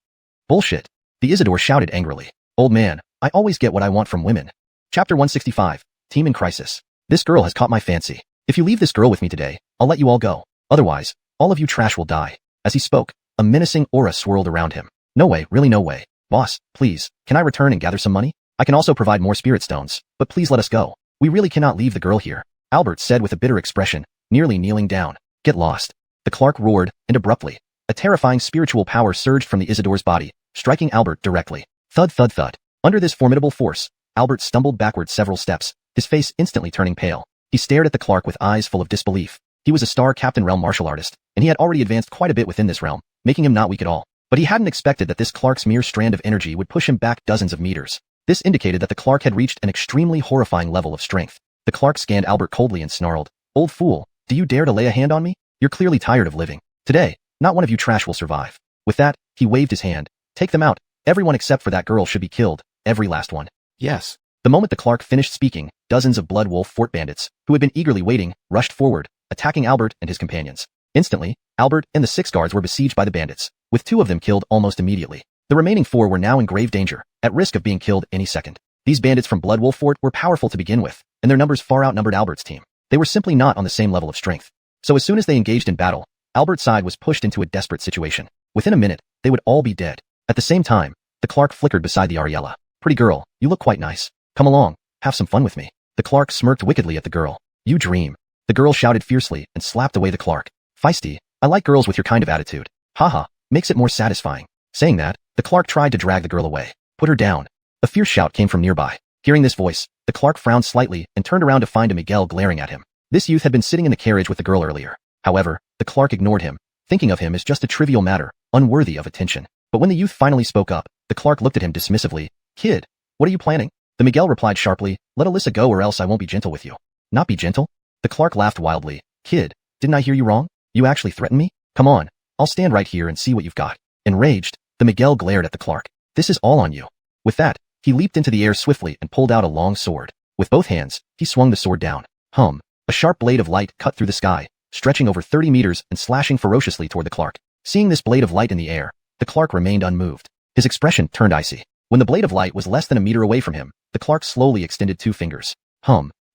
Bullshit. The Isidore shouted angrily. Old man, I always get what I want from women. Chapter 165. Team in Crisis. This girl has caught my fancy. If you leave this girl with me today, I'll let you all go. Otherwise, all of you trash will die. As he spoke, a menacing aura swirled around him. No way, really no way. Boss, please, can I return and gather some money? I can also provide more spirit stones, but please let us go. We really cannot leave the girl here. Albert said with a bitter expression, nearly kneeling down. Get lost. The Clark roared, and abruptly, a terrifying spiritual power surged from the Isidore's body, striking Albert directly. Thud thud thud. Under this formidable force, Albert stumbled backward several steps, his face instantly turning pale. He stared at the Clark with eyes full of disbelief. He was a star Captain Realm martial artist, and he had already advanced quite a bit within this realm, making him not weak at all. But he hadn't expected that this Clark's mere strand of energy would push him back dozens of meters. This indicated that the Clark had reached an extremely horrifying level of strength. The Clark scanned Albert coldly and snarled, Old fool, do you dare to lay a hand on me? You're clearly tired of living. Today, not one of you trash will survive. With that, he waved his hand. Take them out. Everyone except for that girl should be killed. Every last one. Yes. The moment the Clark finished speaking, dozens of Blood Wolf Fort bandits, who had been eagerly waiting, rushed forward, attacking Albert and his companions. Instantly, Albert and the 6 guards were besieged by the bandits, with 2 of them killed almost immediately. The remaining 4 were now in grave danger, at risk of being killed any second. These bandits from Blood Wolf Fort were powerful to begin with, and their numbers far outnumbered Albert's team. They were simply not on the same level of strength. So as soon as they engaged in battle, Albert's side was pushed into a desperate situation. Within a minute, they would all be dead. At the same time, the Clark flickered beside the Ariella. Pretty girl, you look quite nice. Come along, have some fun with me. The Clark smirked wickedly at the girl. You dream. The girl shouted fiercely and slapped away the Clark. Feisty, I like girls with your kind of attitude. Haha, makes it more satisfying. Saying that, the Clark tried to drag the girl away. Put her down. A fierce shout came from nearby. Hearing this voice, the Clark frowned slightly and turned around to find a Miguel glaring at him. This youth had been sitting in the carriage with the girl earlier. However, the Clark ignored him, thinking of him as just a trivial matter, unworthy of attention. But when the youth finally spoke up, the Clark looked at him dismissively. Kid, what are you planning? The Miguel replied sharply, let Alyssa go or else I won't be gentle with you. Not be gentle? The Clark laughed wildly. Kid, didn't I hear you wrong? You actually threaten me? Come on, I'll stand right here and see what you've got. Enraged, the Miguel glared at the Clark. This is all on you. With that, he leaped into the air swiftly and pulled out a long sword. With both hands, he swung the sword down. A sharp blade of light cut through the sky, stretching over 30 meters and slashing ferociously toward the Clark. Seeing this blade of light in the air, the Clark remained unmoved. His expression turned icy. When the blade of light was less than a meter away from him, the Clark slowly extended 2 fingers.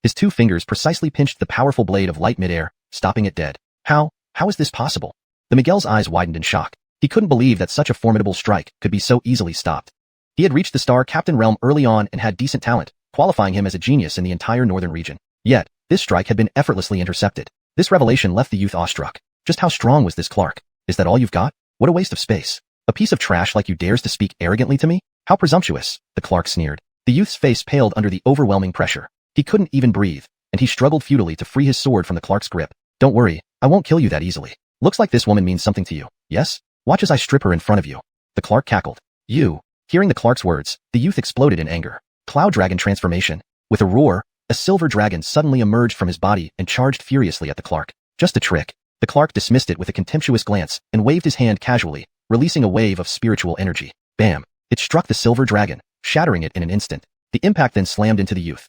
His 2 fingers precisely pinched the powerful blade of light midair, stopping it dead. How is this possible? The Miguel's eyes widened in shock. He couldn't believe that such a formidable strike could be so easily stopped. He had reached the Star Captain realm early on and had decent talent, qualifying him as a genius in the entire northern region. Yet, this strike had been effortlessly intercepted. This revelation left the youth awestruck. Just how strong was this Clark? Is that all you've got? What a waste of space. A piece of trash like you dares to speak arrogantly to me? How presumptuous, the Clark sneered. The youth's face paled under the overwhelming pressure. He couldn't even breathe, and he struggled futilely to free his sword from the Clark's grip. Don't worry, I won't kill you that easily. Looks like this woman means something to you, yes? Watch as I strip her in front of you. The Clark cackled. You. Hearing the Clark's words, the youth exploded in anger. Cloud Dragon transformation. With a roar, a silver dragon suddenly emerged from his body and charged furiously at the Clark. Just a trick. The Clark dismissed it with a contemptuous glance and waved his hand casually, releasing a wave of spiritual energy. Bam! It struck the silver dragon, shattering it in an instant. The impact then slammed into the youth.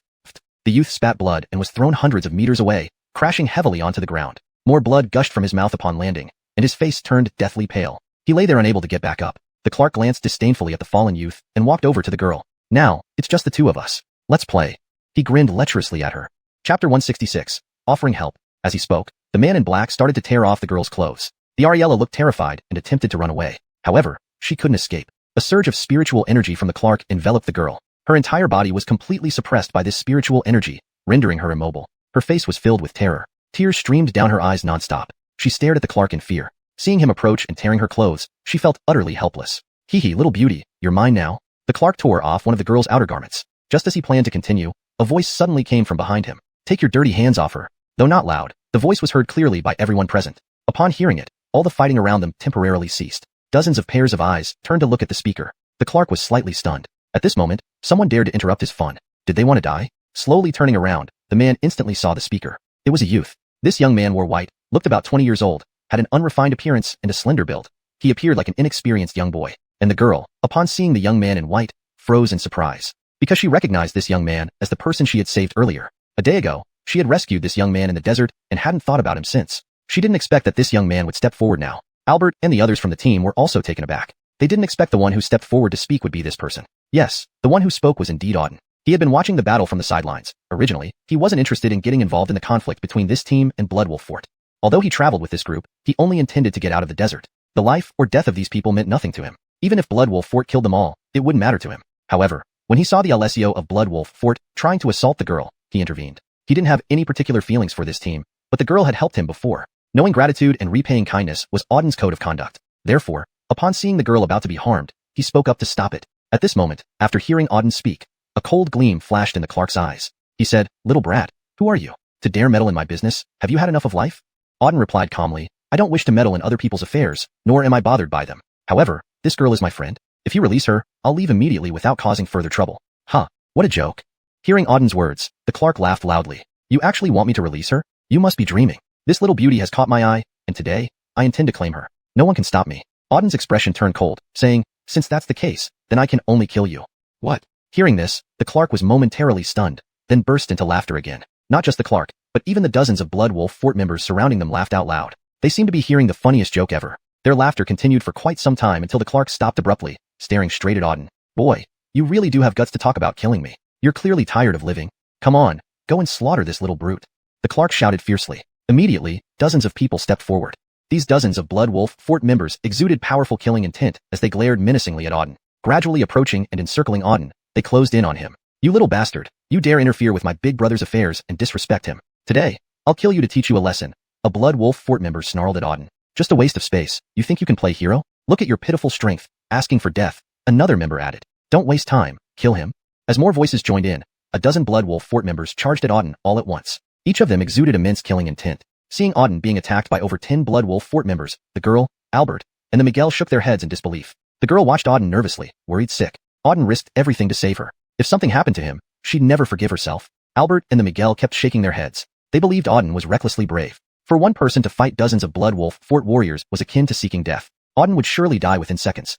The youth spat blood and was thrown hundreds of meters away, crashing heavily onto the ground. More blood gushed from his mouth upon landing, and his face turned deathly pale. He lay there unable to get back up. The Clark glanced disdainfully at the fallen youth and walked over to the girl. Now, it's just the two of us. Let's play. He grinned lecherously at her. Chapter 166, Offering Help. As he spoke, the man in black started to tear off the girl's clothes. The Ariella looked terrified and attempted to run away. However, she couldn't escape. A surge of spiritual energy from the Clark enveloped the girl. Her entire body was completely suppressed by this spiritual energy, rendering her immobile. Her face was filled with terror. Tears streamed down her eyes nonstop. She stared at the Clark in fear. Seeing him approach and tearing her clothes, she felt utterly helpless. Hee, little beauty, you're mine now. The Clark tore off one of the girl's outer garments. Just as he planned to continue, a voice suddenly came from behind him. Take your dirty hands off her. Though not loud, the voice was heard clearly by everyone present. Upon hearing it, all the fighting around them temporarily ceased. Dozens of pairs of eyes turned to look at the speaker. The Clark was slightly stunned. At this moment, someone dared to interrupt his fun. Did they want to die? Slowly turning around, the man instantly saw the speaker. It was a youth. This young man wore white, looked about 20 years old, had an unrefined appearance and a slender build. He appeared like an inexperienced young boy. And the girl, upon seeing the young man in white, froze in surprise. Because she recognized this young man as the person she had saved earlier. A day ago, she had rescued this young man in the desert and hadn't thought about him since. She didn't expect that this young man would step forward now. Albert and the others from the team were also taken aback. They didn't expect the one who stepped forward to speak would be this person. Yes, the one who spoke was indeed Auden. He had been watching the battle from the sidelines. Originally, he wasn't interested in getting involved in the conflict between this team and Bloodwolf Fort. Although he traveled with this group, he only intended to get out of the desert. The life or death of these people meant nothing to him. Even if Bloodwolf Fort killed them all, it wouldn't matter to him. However, when he saw the Alessio of Bloodwolf Fort trying to assault the girl, he intervened. He didn't have any particular feelings for this team, but the girl had helped him before. Knowing gratitude and repaying kindness was Auden's code of conduct. Therefore, upon seeing the girl about to be harmed, he spoke up to stop it. At this moment, after hearing Auden speak, a cold gleam flashed in the Clark's eyes. He said, "Little brat, who are you? To dare meddle in my business? Have you had enough of life?" Auden replied calmly, "I don't wish to meddle in other people's affairs, nor am I bothered by them. However, this girl is my friend. If you release her, I'll leave immediately without causing further trouble." Huh, what a joke. Hearing Auden's words, the Clark laughed loudly. "You actually want me to release her? You must be dreaming. This little beauty has caught my eye, and today, I intend to claim her. No one can stop me." Auden's expression turned cold, saying, "Since that's the case, then I can only kill you." What? Hearing this, the Clark was momentarily stunned, then burst into laughter again. Not just the Clark, but even the dozens of Bloodwolf Fort members surrounding them laughed out loud. They seemed to be hearing the funniest joke ever. Their laughter continued for quite some time until the Clark stopped abruptly, staring straight at Auden. "Boy, you really do have guts to talk about killing me. You're clearly tired of living. Come on, go and slaughter this little brute." The Clark shouted fiercely. Immediately, dozens of people stepped forward. These dozens of Bloodwolf Fort members exuded powerful killing intent as they glared menacingly at Auden. Gradually approaching and encircling Auden, they closed in on him. "You little bastard, you dare interfere with my big brother's affairs and disrespect him. Today, I'll kill you to teach you a lesson." A Bloodwolf Fort member snarled at Auden. "Just a waste of space. You think you can play hero? Look at your pitiful strength, asking for death," another member added. Don't waste time, kill him. As more voices joined in, a dozen Blood Wolf Fort members charged at Auden all at once. Each of them exuded immense killing intent. Seeing Auden being attacked by over 10 Blood Wolf Fort members, the girl, Albert, and the Miguel shook their heads in disbelief. The girl watched Auden nervously, worried sick. Auden risked everything to save her. If something happened to him, she'd never forgive herself. Albert and the Miguel kept shaking their heads. They believed Auden was recklessly brave. For one person to fight dozens of Blood Wolf Fort warriors was akin to seeking death. Auden would surely die within seconds.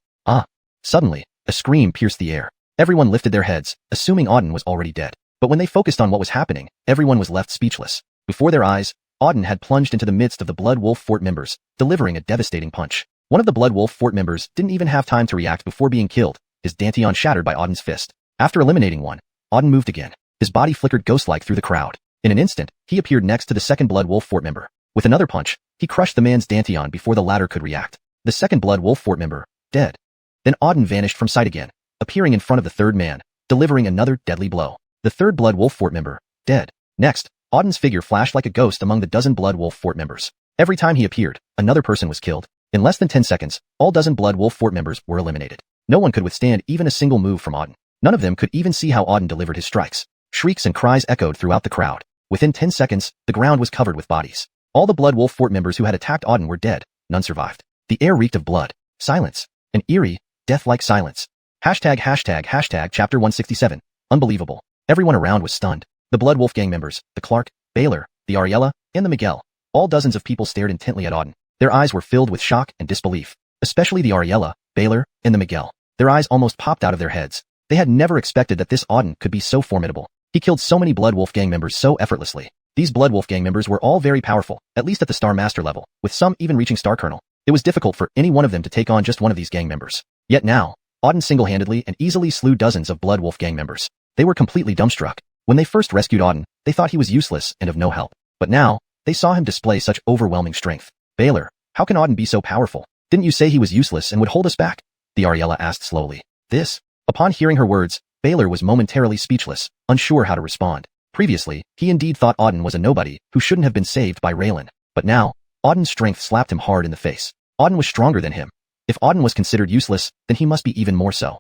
Suddenly, a scream pierced the air. Everyone lifted their heads, assuming Auden was already dead. But when they focused on what was happening, everyone was left speechless. Before their eyes, Auden had plunged into the midst of the Blood Wolf Fort members, delivering a devastating punch. One of the Blood Wolf Fort members didn't even have time to react before being killed, his dantian shattered by Auden's fist. After eliminating one, Auden moved again. His body flickered ghost-like through the crowd. In an instant, he appeared next to the second Blood Wolf Fort member. With another punch, he crushed the man's dantian before the latter could react. The second Blood Wolf Fort member, dead. Then Auden vanished from sight again, appearing in front of the third man, delivering another deadly blow. The third Blood Wolf Fort member, dead. Next, Auden's figure flashed like a ghost among the dozen Blood Wolf Fort members. Every time he appeared, another person was killed. In less than 10 seconds, all dozen Blood Wolf Fort members were eliminated. No one could withstand even a single move from Auden. None of them could even see how Auden delivered his strikes. Shrieks and cries echoed throughout the crowd. Within 10 seconds, the ground was covered with bodies. All the Blood Wolf Fort members who had attacked Auden were dead. None survived. The air reeked of blood. Silence. An eerie, death-like silence. Hashtag chapter 167. Unbelievable. Everyone around was stunned. The Blood Wolf gang members, the Clark, Baylor, the Ariella, and the Miguel. All dozens of people stared intently at Auden. Their eyes were filled with shock and disbelief. Especially the Ariella, Baylor, and the Miguel. Their eyes almost popped out of their heads. They had never expected that this Auden could be so formidable. He killed so many Blood Wolf gang members so effortlessly. These Blood Wolf gang members were all very powerful, at least at the Star Master level, with some even reaching Star Colonel. It was difficult for any one of them to take on just one of these gang members. Yet now, Auden single-handedly and easily slew dozens of Blood Wolf gang members. They were completely dumbstruck. When they first rescued Auden, they thought he was useless and of no help. But now, they saw him display such overwhelming strength. Baylor, how can Auden be so powerful? Didn't you say he was useless and would hold us back? The Ariella asked slowly. Upon hearing her words, Baylor was momentarily speechless, unsure how to respond. Previously, he indeed thought Auden was a nobody who shouldn't have been saved by Raylan. But now, Auden's strength slapped him hard in the face. Auden was stronger than him. If Auden was considered useless, then he must be even more so.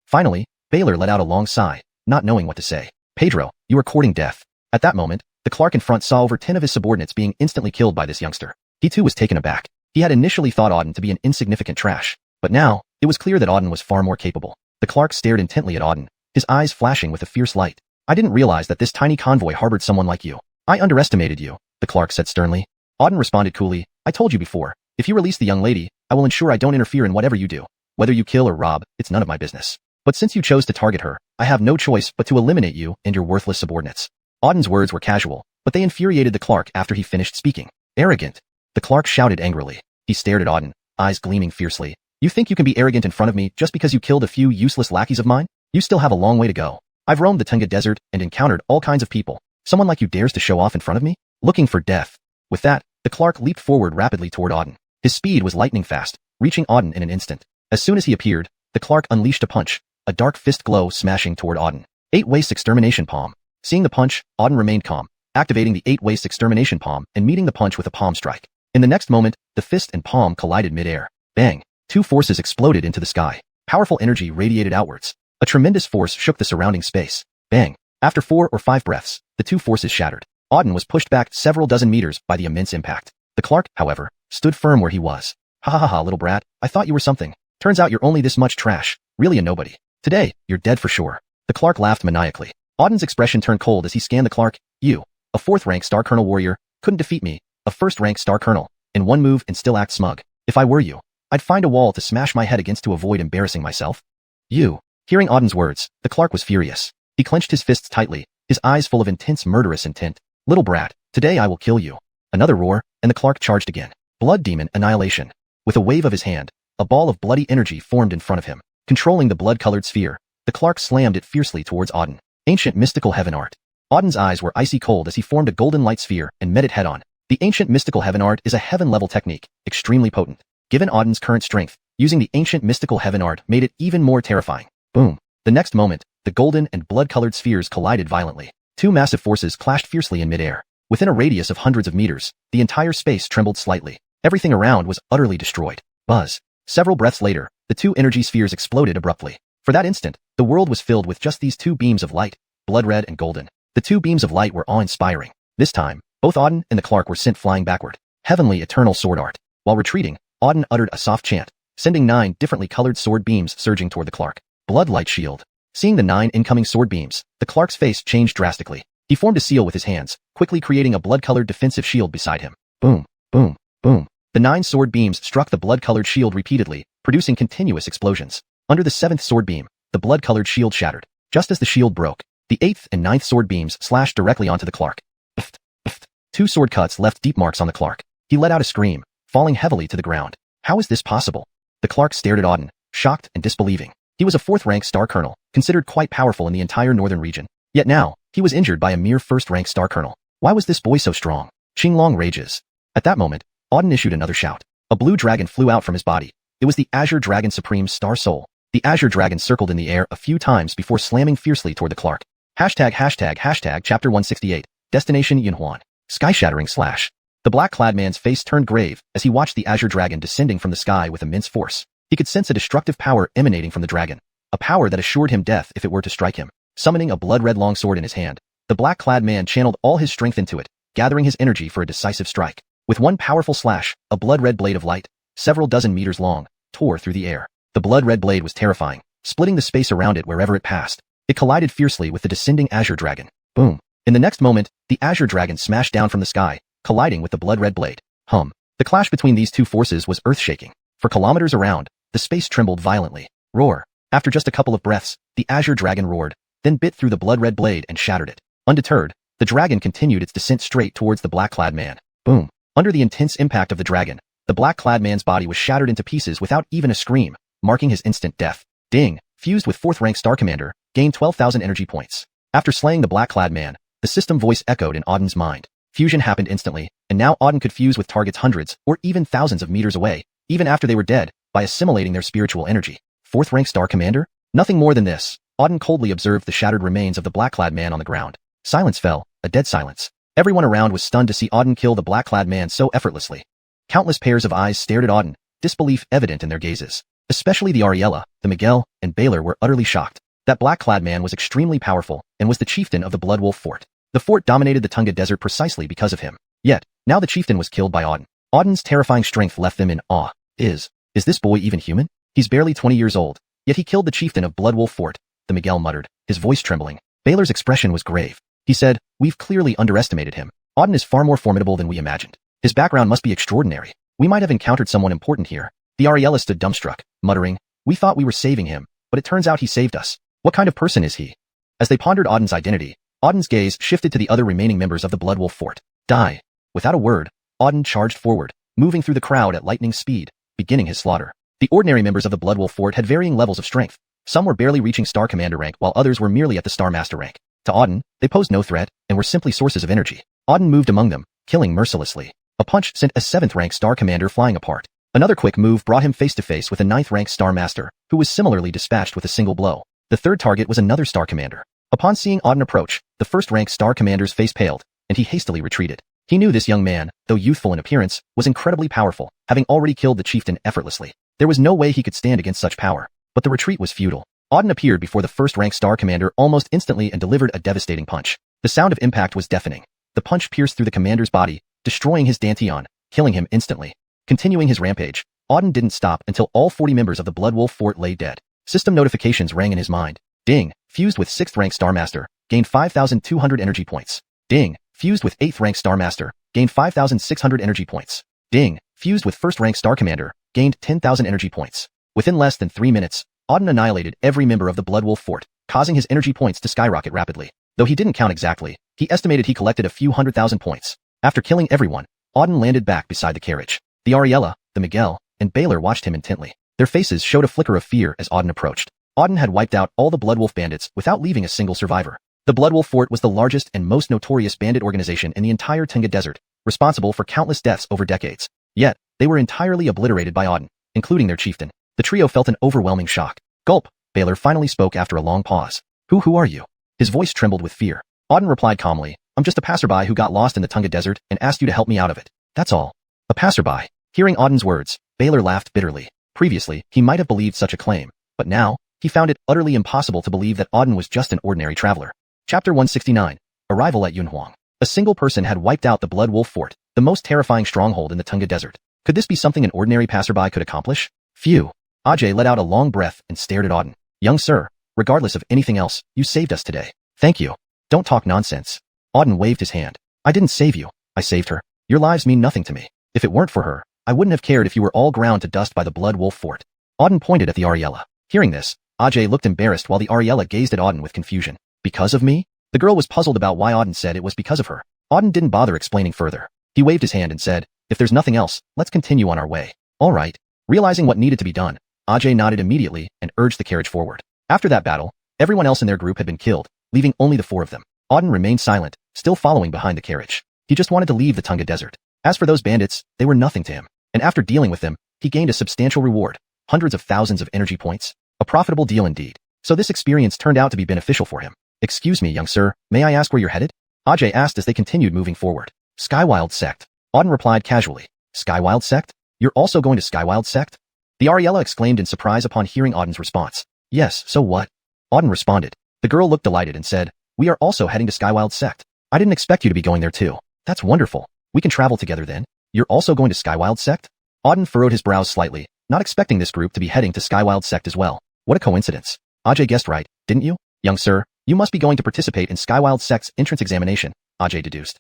Finally, Baylor let out a long sigh, not knowing what to say. Pedro, you are courting death. At that moment, the Clark in front saw over 10 of his subordinates being instantly killed by this youngster. He too was taken aback. He had initially thought Auden to be an insignificant trash. But now, it was clear that Auden was far more capable. The Clark stared intently at Auden, his eyes flashing with a fierce light. I didn't realize that this tiny convoy harbored someone like you. I underestimated you, the Clark said sternly. Auden responded coolly, I told you before, if you release the young lady, I will ensure I don't interfere in whatever you do. Whether you kill or rob, it's none of my business. But since you chose to target her, I have no choice but to eliminate you and your worthless subordinates. Auden's words were casual, but they infuriated the Clark after he finished speaking. Arrogant. The Clark shouted angrily. He stared at Auden, eyes gleaming fiercely. You think you can be arrogant in front of me just because you killed a few useless lackeys of mine? You still have a long way to go. I've roamed the Tunga Desert and encountered all kinds of people. Someone like you dares to show off in front of me? Looking for death. With that, the Clark leaped forward rapidly toward Auden. His speed was lightning fast, reaching Auden in an instant. As soon as he appeared, the Clark unleashed a punch, a dark fist glow smashing toward Auden. 8-Waste Extermination Palm. Seeing the punch, Auden remained calm, activating the 8-Waste Extermination Palm and meeting the punch with a palm strike. In the next moment, the fist and palm collided mid-air. Bang! Two forces exploded into the sky. Powerful energy radiated outwards. A tremendous force shook the surrounding space. Bang! After 4 or 5 breaths, the two forces shattered. Auden was pushed back several dozen meters by the immense impact. The Clark, however, stood firm where he was. Ha ha ha ha, little brat, I thought you were something. Turns out you're only this much trash, really a nobody. Today, you're dead for sure. The Clark laughed maniacally. Auden's expression turned cold as he scanned the Clark. You, a 4th-rank Star Colonel warrior, couldn't defeat me, a 1st-rank Star Colonel, in one move and still act smug. If I were you, I'd find a wall to smash my head against to avoid embarrassing myself. You. Hearing Auden's words, the Clark was furious. He clenched his fists tightly, his eyes full of intense murderous intent. Little brat, today I will kill you. Another roar, and the Clark charged again. Blood Demon Annihilation. With a wave of his hand, a ball of bloody energy formed in front of him. Controlling the blood-colored sphere, the Clark slammed it fiercely towards Auden. Ancient Mystical Heaven Art. Auden's eyes were icy cold as he formed a golden light sphere and met it head-on. The Ancient Mystical Heaven Art is a heaven-level technique, extremely potent. Given Auden's current strength, using the Ancient Mystical Heaven Art made it even more terrifying. Boom. The next moment, the golden and blood-colored spheres collided violently. Two massive forces clashed fiercely in midair. Within a radius of hundreds of meters, the entire space trembled slightly. Everything around was utterly destroyed. Buzz. Several breaths later, the two energy spheres exploded abruptly. For that instant, the world was filled with just these two beams of light, blood red and golden. The two beams of light were awe-inspiring. This time, both Auden and the Clark were sent flying backward. Heavenly eternal sword art. While retreating, Auden uttered a soft chant, sending 9 differently colored sword beams surging toward the Clark. Blood light shield. Seeing the 9 incoming sword beams, the Clark's face changed drastically. He formed a seal with his hands, quickly creating a blood-colored defensive shield beside him. Boom, boom, boom. The 9 sword beams struck the blood-colored shield repeatedly, producing continuous explosions. Under the 7th sword beam, the blood-colored shield shattered. Just as the shield broke, the 8th and 9th sword beams slashed directly onto the Clark. Pft, pft. 2 sword cuts left deep marks on the Clark. He let out a scream, falling heavily to the ground. How is this possible? The Clark stared at Auden, shocked and disbelieving. He was a 4th-rank star colonel, considered quite powerful in the entire northern region. Yet now, he was injured by a mere 1st-rank star colonel. Why was this boy so strong? Qinglong rages. At that moment, Auden issued another shout. A blue dragon flew out from his body. It was the Azure Dragon Supreme Star Soul. The Azure Dragon circled in the air a few times before slamming fiercely toward the Clark. Chapter 168. Destination Xuanhuan. Sky-shattering slash. The black-clad man's face turned grave as he watched the Azure Dragon descending from the sky with immense force. He could sense a destructive power emanating from the dragon, a power that assured him death if it were to strike him. Summoning a blood-red longsword in his hand, the black-clad man channeled all his strength into it, gathering his energy for a decisive strike. With one powerful slash, a blood-red blade of light, several dozen meters long, tore through the air. The blood-red blade was terrifying, splitting the space around it wherever it passed. It collided fiercely with the descending Azure Dragon. Boom. In the next moment, the Azure Dragon smashed down from the sky, colliding with the blood-red blade. The clash between these two forces was earth-shaking. For kilometers around, the space trembled violently. Roar. After just a couple of breaths, the Azure Dragon roared, then bit through the blood-red blade and shattered it. Undeterred, the dragon continued its descent straight towards the black-clad man. Boom. Under the intense impact of the dragon, the black-clad man's body was shattered into pieces without even a scream, marking his instant death. Ding, fused with 4th-rank Star Commander, gained 12,000 energy points. After slaying the black-clad man, the system voice echoed in Auden's mind. Fusion happened instantly, and now Auden could fuse with targets hundreds or even thousands of meters away, even after they were dead, by assimilating their spiritual energy. 4th-rank Star Commander? Nothing more than this. Auden coldly observed the shattered remains of the black-clad man on the ground. Silence fell, a dead silence. Everyone around was stunned to see Auden kill the black-clad man so effortlessly. Countless pairs of eyes stared at Auden, disbelief evident in their gazes. Especially the Ariella, the Miguel, and Baylor were utterly shocked. That black-clad man was extremely powerful and was the chieftain of the Bloodwolf Fort. The fort dominated the Tunga Desert precisely because of him. Yet, now the chieftain was killed by Auden. Auden's terrifying strength left them in awe. Is this boy even human? He's barely 20 years old, yet he killed the chieftain of Bloodwolf Fort, the Miguel muttered, his voice trembling. Baylor's expression was grave. He said, we've clearly underestimated him. Auden is far more formidable than we imagined. His background must be extraordinary. We might have encountered someone important here. The Ariella stood dumbstruck, muttering, we thought we were saving him, but it turns out he saved us. What kind of person is he? As they pondered Auden's identity, Auden's gaze shifted to the other remaining members of the Bloodwolf Fort. Die. Without a word, Auden charged forward, moving through the crowd at lightning speed, beginning his slaughter. The ordinary members of the Bloodwolf Fort had varying levels of strength. Some were barely reaching Star Commander rank while others were merely at the Star Master rank. To Auden, they posed no threat and were simply sources of energy. Auden moved among them, killing mercilessly. A punch sent a 7th-rank Star Commander flying apart. Another quick move brought him face-to-face with a 9th-rank Star Master, who was similarly dispatched with a single blow. The third target was another Star Commander. Upon seeing Auden approach, the 1st-rank Star Commander's face paled, and he hastily retreated. He knew this young man, though youthful in appearance, was incredibly powerful, having already killed the chieftain effortlessly. There was no way he could stand against such power, but the retreat was futile. Auden appeared before the 1st-rank Star Commander almost instantly and delivered a devastating punch. The sound of impact was deafening. The punch pierced through the commander's body, destroying his Dantian, killing him instantly. Continuing his rampage, Auden didn't stop until all 40 members of the Bloodwolf Fort lay dead. System notifications rang in his mind. Ding, fused with 6th-rank Star Master, gained 5,200 energy points. Ding, fused with 8th-rank Star Master, gained 5,600 energy points. Ding, fused with 1st-rank Star Commander, gained 10,000 energy points. Within less than 3 minutes, Auden annihilated every member of the Bloodwolf Fort, causing his energy points to skyrocket rapidly. Though he didn't count exactly, he estimated he collected a few 100,000 points. After killing everyone, Auden landed back beside the carriage. The Ariella, the Miguel, and Baylor watched him intently. Their faces showed a flicker of fear as Auden approached. Auden had wiped out all the Bloodwolf bandits without leaving a single survivor. The Bloodwolf Fort was the largest and most notorious bandit organization in the entire Tunga Desert, responsible for countless deaths over decades. Yet, they were entirely obliterated by Auden, including their chieftain. The trio felt an overwhelming shock. Gulp, Baylor finally spoke after a long pause. Who are you? His voice trembled with fear. Auden replied calmly, I'm just a passerby who got lost in the Tunga Desert and asked you to help me out of it. That's all. A passerby. Hearing Auden's words, Baylor laughed bitterly. Previously, he might have believed such a claim, but now, He found it utterly impossible to believe that Auden was just an ordinary traveler. Chapter 169. Arrival at Yunhuang. A single person had wiped out the Blood Wolf Fort, the most terrifying stronghold in the Tunga Desert. Could this be something an ordinary passerby could accomplish? Phew. Ajay let out a long breath and stared at Auden. Young sir, regardless of anything else, you saved us today. Thank you. Don't talk nonsense. Auden waved his hand. I didn't save you. I saved her. Your lives mean nothing to me. If it weren't for her, I wouldn't have cared if you were all ground to dust by the Blood Wolf Fort. Auden pointed at the Ariella. Hearing this, Ajay looked embarrassed while the Ariella gazed at Auden with confusion. Because of me? The girl was puzzled about why Auden said it was because of her. Auden didn't bother explaining further. He waved his hand and said, if there's nothing else, let's continue on our way. All right. Realizing what needed to be done, Ajay nodded immediately and urged the carriage forward. After that battle, everyone else in their group had been killed, leaving only the four of them. Auden remained silent, still following behind the carriage. He just wanted to leave the Tunga Desert. As for those bandits, they were nothing to him. And after dealing with them, he gained a substantial reward, hundreds of thousands of energy points. A profitable deal indeed. So this experience turned out to be beneficial for him. Excuse me, young sir, may I ask where you're headed? Ajay asked as they continued moving forward. Skywild Sect. Auden replied casually. Skywild Sect? You're also going to Skywild Sect? The Ariella exclaimed in surprise upon hearing Auden's response. Yes, so what? Auden responded. The girl looked delighted and said, we are also heading to Skywild Sect. I didn't expect you to be going there too. That's wonderful. We can travel together then. You're also going to Skywild Sect? Auden furrowed his brows slightly, not expecting this group to be heading to Skywild Sect as well. What a coincidence. Ajay guessed right, didn't you? Young sir, you must be going to participate in Skywild Sect's entrance examination, Ajay deduced.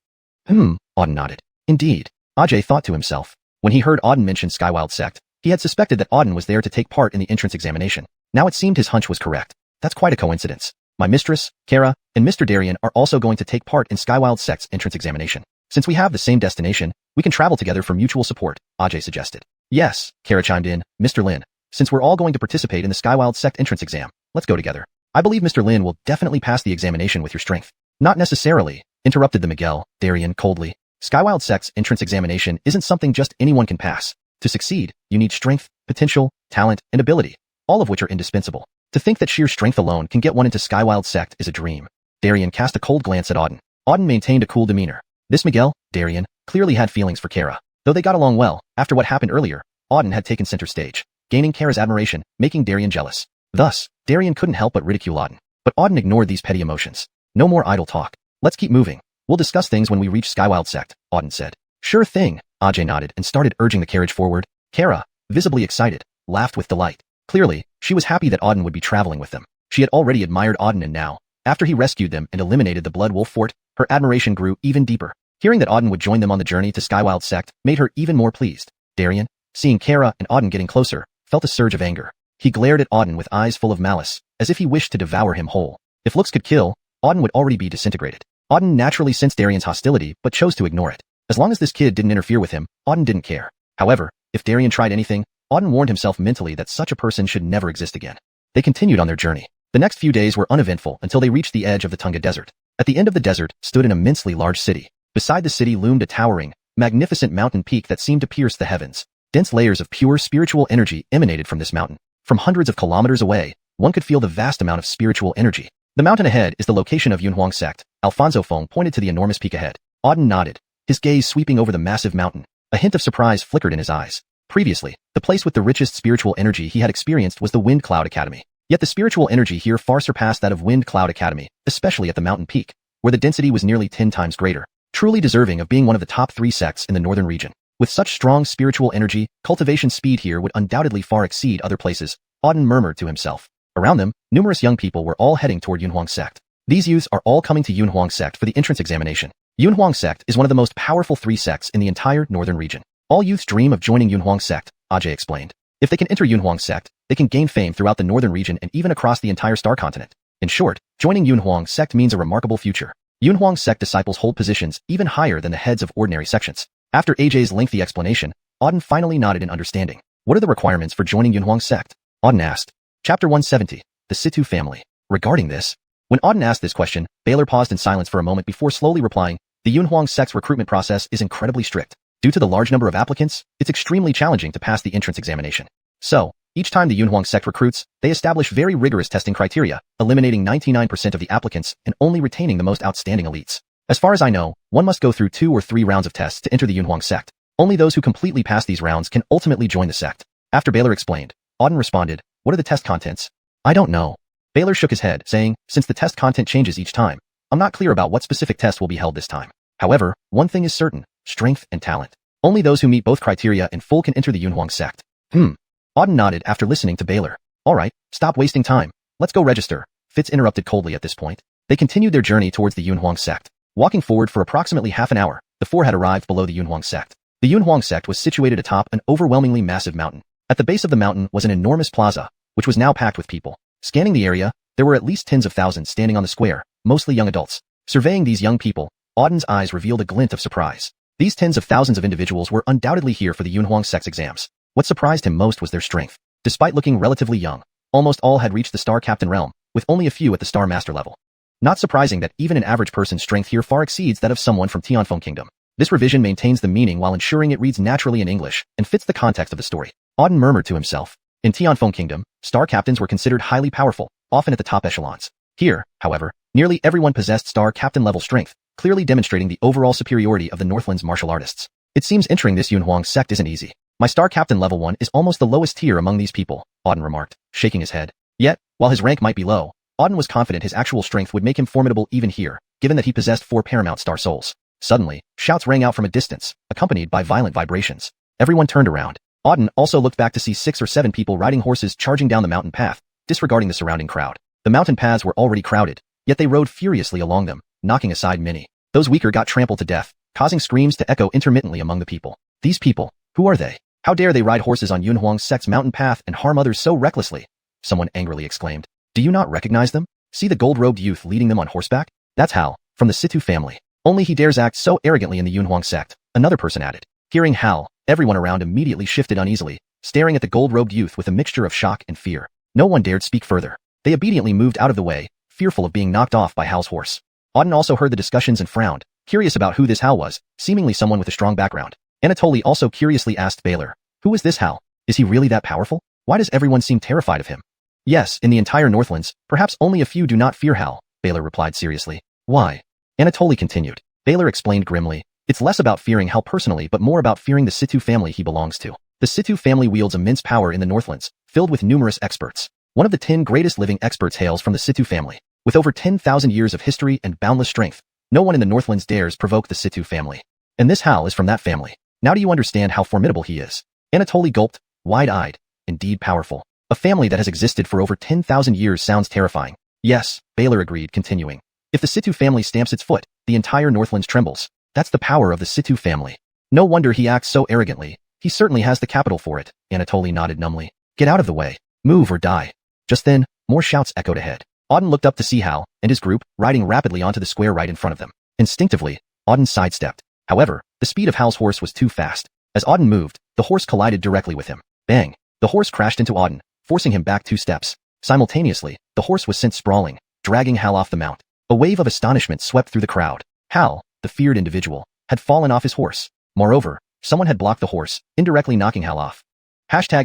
Auden nodded. Indeed. Ajay thought to himself. When he heard Auden mention Skywild Sect, he had suspected that Auden was there to take part in the entrance examination. Now it seemed his hunch was correct. That's quite a coincidence. My mistress, Kara, and Mr. Darien are also going to take part in Skywild Sect's entrance examination. Since we have the same destination, we can travel together for mutual support, Ajay suggested. Yes, Kara chimed in, Mr. Lin. Since we're all going to participate in the Skywild Sect entrance exam, let's go together. I believe Mr. Lin will definitely pass the examination with your strength. Not necessarily, interrupted the Miguel, Darien coldly. Skywild Sect's entrance examination isn't something just anyone can pass. To succeed, you need strength, potential, talent, and ability, all of which are indispensable. To think that sheer strength alone can get one into Skywild Sect is a dream. Darien cast a cold glance at Auden. Auden maintained a cool demeanor. This Miguel, Darien, clearly had feelings for Kara. Though they got along well, after what happened earlier, Auden had taken center stage, gaining Kara's admiration, making Darien jealous. Thus, Darien couldn't help but ridicule Auden. But Auden ignored these petty emotions. No more idle talk. Let's keep moving. We'll discuss things when we reach Skywild Sect, Auden said. Sure thing, Ajay nodded and started urging the carriage forward. Kara, visibly excited, laughed with delight. Clearly, she was happy that Auden would be traveling with them. She had already admired Auden and now, after he rescued them and eliminated the Blood Wolf Fort, her admiration grew even deeper. Hearing that Auden would join them on the journey to Skywild Sect made her even more pleased. Darien, seeing Kara and Auden getting closer, felt a surge of anger. He glared at Auden with eyes full of malice, as if he wished to devour him whole. If looks could kill, Auden would already be disintegrated. Auden naturally sensed Darien's hostility but chose to ignore it. As long as this kid didn't interfere with him, Auden didn't care. However, if Darien tried anything, Auden warned himself mentally that such a person should never exist again. They continued on their journey. The next few days were uneventful until they reached the edge of the Tunga Desert. At the end of the desert stood an immensely large city. Beside the city loomed a towering, magnificent mountain peak that seemed to pierce the heavens. Dense layers of pure spiritual energy emanated from this mountain. From hundreds of kilometers away, one could feel the vast amount of spiritual energy. The mountain ahead is the location of Yunhuang Sect. Alfonso Fong pointed to the enormous peak ahead. Auden nodded, his gaze sweeping over the massive mountain. A hint of surprise flickered in his eyes. Previously, the place with the richest spiritual energy he had experienced was the Wind Cloud Academy. Yet the spiritual energy here far surpassed that of Wind Cloud Academy, especially at the mountain peak, where the density was nearly 10 times greater. Truly deserving of being one of the top 3 sects in the northern region. With such strong spiritual energy, cultivation speed here would undoubtedly far exceed other places, Auden murmured to himself. Around them, numerous young people were all heading toward Yunhuang Sect. These youths are all coming to Yunhuang Sect for the entrance examination. Yunhuang Sect is one of the most powerful 3 sects in the entire northern region. All youths dream of joining Yunhuang Sect, Ajay explained. If they can enter Yunhuang Sect, they can gain fame throughout the northern region and even across the entire star continent. In short, joining Yunhuang Sect means a remarkable future. Yunhuang Sect disciples hold positions even higher than the heads of ordinary sections. After Ajay's lengthy explanation, Auden finally nodded in understanding. What are the requirements for joining Yunhuang Sect? Auden asked. Chapter 170, The Situ Family. Regarding this, when Auden asked this question, Baylor paused in silence for a moment before slowly replying, the Yunhuang Sect's recruitment process is incredibly strict. Due to the large number of applicants, it's extremely challenging to pass the entrance examination. So, each time the Yunhuang Sect recruits, they establish very rigorous testing criteria, eliminating 99% of the applicants and only retaining the most outstanding elites. As far as I know, one must go through 2 or 3 rounds of tests to enter the Yunhuang Sect. Only those who completely pass these rounds can ultimately join the sect. After Baylor explained, Auden responded, what are the test contents? I don't know. Baylor shook his head, saying, since the test content changes each time, I'm not clear about what specific test will be held this time. However, one thing is certain, strength and talent. Only those who meet both criteria in full can enter the Yunhuang sect. Auden nodded after listening to Baylor. Alright, stop wasting time. Let's go register. Fitz interrupted coldly at this point. They continued their journey towards the Yunhuang sect. Walking forward for approximately half an hour, the four had arrived below the Yunhuang sect. The Yunhuang sect was situated atop an overwhelmingly massive mountain. At the base of the mountain was an enormous plaza, which was now packed with people. Scanning the area, there were at least tens of thousands standing on the square, mostly young adults. Surveying these young people, Auden's eyes revealed a glint of surprise. These tens of thousands of individuals were undoubtedly here for the Yunhuang sect's exams. What surprised him most was their strength. Despite looking relatively young, almost all had reached the Star Captain realm, with only a few at the Star Master level. Not surprising that even an average person's strength here far exceeds that of someone from Tianfeng Kingdom. This revision maintains the meaning while ensuring it reads naturally in English and fits the context of the story. Auden murmured to himself. In Tianfeng Kingdom, Star Captains were considered highly powerful, often at the top echelons. Here, however, nearly everyone possessed Star Captain level strength, clearly demonstrating the overall superiority of the Northland's martial artists. It seems entering this Yunhuang sect isn't easy. My Star Captain level 1 is almost the lowest tier among these people, Auden remarked, shaking his head. Yet, while his rank might be low, Auden was confident his actual strength would make him formidable even here, given that he possessed 4 paramount star souls. Suddenly, shouts rang out from a distance, accompanied by violent vibrations. Everyone turned around. Auden also looked back to see 6 or 7 people riding horses charging down the mountain path, disregarding the surrounding crowd. The mountain paths were already crowded, yet they rode furiously along them, knocking aside many. Those weaker got trampled to death, causing screams to echo intermittently among the people. These people, who are they? How dare they ride horses on Yunhuang sect's mountain path and harm others so recklessly? Someone angrily exclaimed. Do you not recognize them? See the gold-robed youth leading them on horseback? That's Hal, from the Situ family. Only he dares act so arrogantly in the Yunhuang sect, another person added. Hearing Hal, everyone around immediately shifted uneasily, staring at the gold-robed youth with a mixture of shock and fear. No one dared speak further. They obediently moved out of the way, fearful of being knocked off by Hal's horse. Auden also heard the discussions and frowned, curious about who this Hal was, seemingly someone with a strong background. Anatoly also curiously asked Baylor, who is this Hal? Is he really that powerful? Why does everyone seem terrified of him? Yes, in the entire Northlands, perhaps only a few do not fear Hal, Baylor replied seriously. Why? Anatoly continued. Baylor explained grimly. It's less about fearing Hal personally but more about fearing the Situ family he belongs to. The Situ family wields immense power in the Northlands, filled with numerous experts. One of the 10 greatest living experts hails from the Situ family. With over 10,000 years of history and boundless strength, no one in the Northlands dares provoke the Situ family. And this Hal is from that family. Now do you understand how formidable he is? Anatoly gulped, wide-eyed. Indeed powerful. A family that has existed for over 10,000 years sounds terrifying. Yes, Baylor agreed, continuing. If the Situ family stamps its foot, the entire Northlands trembles. That's the power of the Situ family. No wonder he acts so arrogantly. He certainly has the capital for it, Anatoly nodded numbly. Get out of the way. Move or die. Just then, more shouts echoed ahead. Auden looked up to see Hal and his group riding rapidly onto the square right in front of them. Instinctively, Auden sidestepped. However, the speed of Hal's horse was too fast. As Auden moved, the horse collided directly with him. Bang! The horse crashed into Auden, forcing him back 2 steps. Simultaneously, the horse was sent sprawling, dragging Hal off the mount. A wave of astonishment swept through the crowd. Hal, the feared individual, had fallen off his horse. Moreover, someone had blocked the horse, indirectly knocking Hal off. Chapter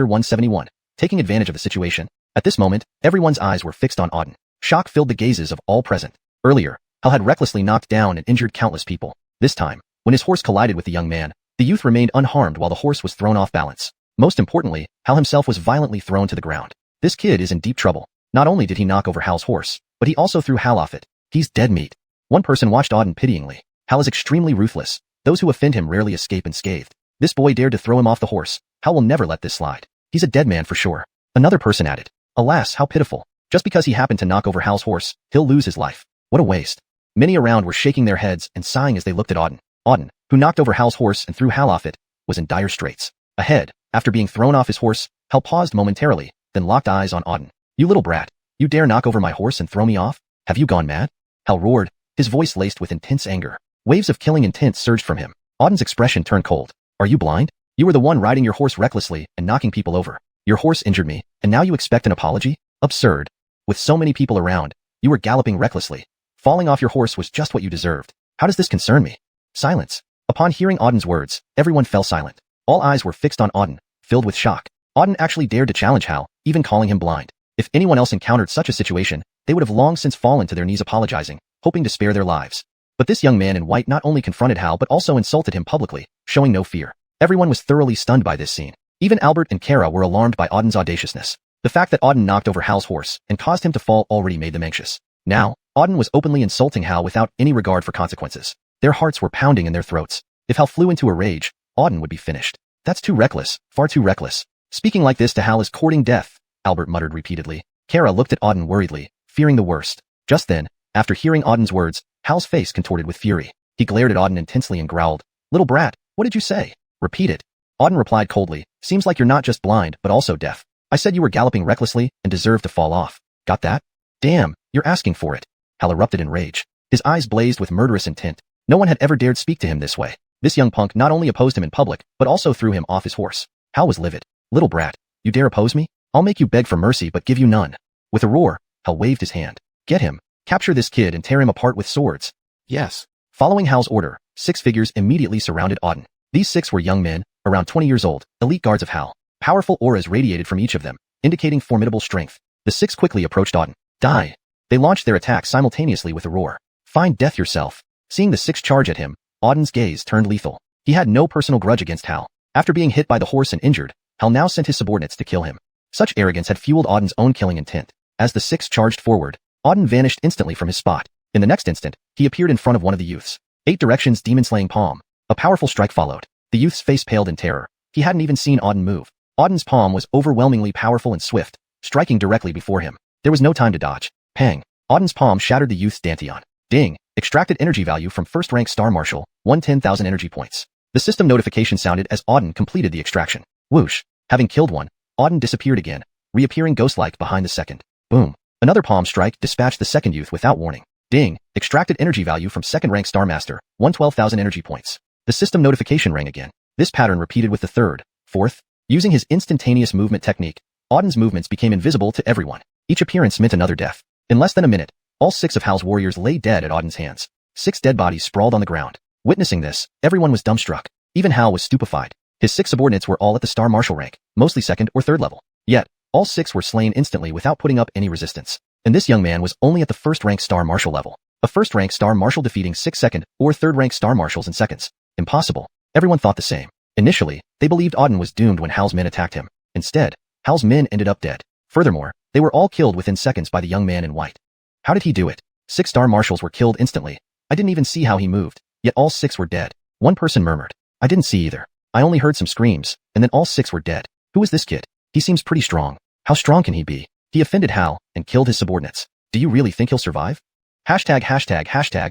171. Taking advantage of the situation. At this moment, everyone's eyes were fixed on Auden. Shock filled the gazes of all present. Earlier, Hal had recklessly knocked down and injured countless people. This time, when his horse collided with the young man, the youth remained unharmed while the horse was thrown off balance. Most importantly, Hal himself was violently thrown to the ground. This kid is in deep trouble. Not only did he knock over Hal's horse, but he also threw Hal off it. He's dead meat. One person watched Auden pityingly. Hal is extremely ruthless. Those who offend him rarely escape unscathed. This boy dared to throw him off the horse. Hal will never let this slide. He's a dead man for sure. Another person added. Alas, how pitiful. Just because he happened to knock over Hal's horse, he'll lose his life. What a waste. Many around were shaking their heads and sighing as they looked at Auden. Auden, who knocked over Hal's horse and threw Hal off it, was in dire straits. Ahead, after being thrown off his horse, Hal paused momentarily, then locked eyes on Auden. You little brat. You dare knock over my horse and throw me off? Have you gone mad? Hal roared, his voice laced with intense anger. Waves of killing intent surged from him. Auden's expression turned cold. Are you blind? You were the one riding your horse recklessly and knocking people over. Your horse injured me, and now you expect an apology? Absurd. With so many people around, you were galloping recklessly. Falling off your horse was just what you deserved. How does this concern me? Silence. Upon hearing Auden's words, everyone fell silent. All eyes were fixed on Auden, filled with shock. Auden actually dared to challenge Hal, even calling him blind. If anyone else encountered such a situation, they would have long since fallen to their knees apologizing, hoping to spare their lives. But this young man in white not only confronted Hal but also insulted him publicly, showing no fear. Everyone was thoroughly stunned by this scene. Even Albert and Kara were alarmed by Auden's audaciousness. The fact that Auden knocked over Hal's horse and caused him to fall already made them anxious. Now, Auden was openly insulting Hal without any regard for consequences. Their hearts were pounding in their throats. If Hal flew into a rage, Auden would be finished. That's too reckless, far too reckless. Speaking like this to Hal is courting death, Albert muttered repeatedly. Kara looked at Auden worriedly, fearing the worst. Just then, after hearing Auden's words, Hal's face contorted with fury. He glared at Auden intensely and growled, "Little brat, what did you say? Repeat it." Auden replied coldly, "Seems like you're not just blind, but also deaf. I said you were galloping recklessly and deserved to fall off. Got that? Damn, you're asking for it." Hal erupted in rage. His eyes blazed with murderous intent. No one had ever dared speak to him this way. This young punk not only opposed him in public, but also threw him off his horse. Hal was livid. "Little brat, you dare oppose me? I'll make you beg for mercy but give you none." With a roar, Hal waved his hand. "Get him. Capture this kid and tear him apart with swords." "Yes." Following Hal's order, 6 figures immediately surrounded Auden. These 6 were young men, around 20 years old, elite guards of Hal. Powerful auras radiated from each of them, indicating formidable strength. The 6 quickly approached Auden. "Die." They launched their attacks simultaneously with a roar. "Find death yourself." Seeing the 6 charge at him, Auden's gaze turned lethal. He had no personal grudge against Hal. After being hit by the horse and injured, Hal now sent his subordinates to kill him. Such arrogance had fueled Auden's own killing intent. As the 6 charged forward, Auden vanished instantly from his spot. In the next instant, he appeared in front of one of the youths. 8 directions demon-slaying palm. A powerful strike followed. The youth's face paled in terror. He hadn't even seen Auden move. Auden's palm was overwhelmingly powerful and swift, striking directly before him. There was no time to dodge. Pang. Auden's palm shattered the youth's dantian. Ding. Extracted energy value from first-rank Star Marshal, 110,000 energy points. The system notification sounded as Auden completed the extraction. Whoosh. Having killed one, Auden disappeared again, reappearing ghost-like behind the second. Boom. Another palm strike dispatched the second youth without warning. Ding. Extracted energy value from second-rank Star Master, 112,000 energy points. The system notification rang again. This pattern repeated with the third, fourth. Using his instantaneous movement technique, Auden's movements became invisible to everyone. Each appearance meant another death. In less than a minute, all 6 of Hal's warriors lay dead at Auden's hands. 6 dead bodies sprawled on the ground. Witnessing this, everyone was dumbstruck. Even Hal was stupefied. His 6 subordinates were all at the Star Marshal rank, mostly second or third level. Yet, all 6 were slain instantly without putting up any resistance. And this young man was only at the first-rank Star Marshal level. A first-rank Star Marshal defeating 6 second or third-rank Star Marshals in seconds. Impossible. Everyone thought the same. Initially, they believed Auden was doomed when Hal's men attacked him. Instead, Hal's men ended up dead. Furthermore, they were all killed within seconds by the young man in white. How did he do it? 6 Star Marshals were killed instantly. I didn't even see how he moved, yet all 6 were dead. One person murmured, "I didn't see either. I only heard some screams, and then all 6 were dead. Who is this kid? He seems pretty strong. How strong can he be? He offended Hal and killed his subordinates. Do you really think he'll survive?" Hashtag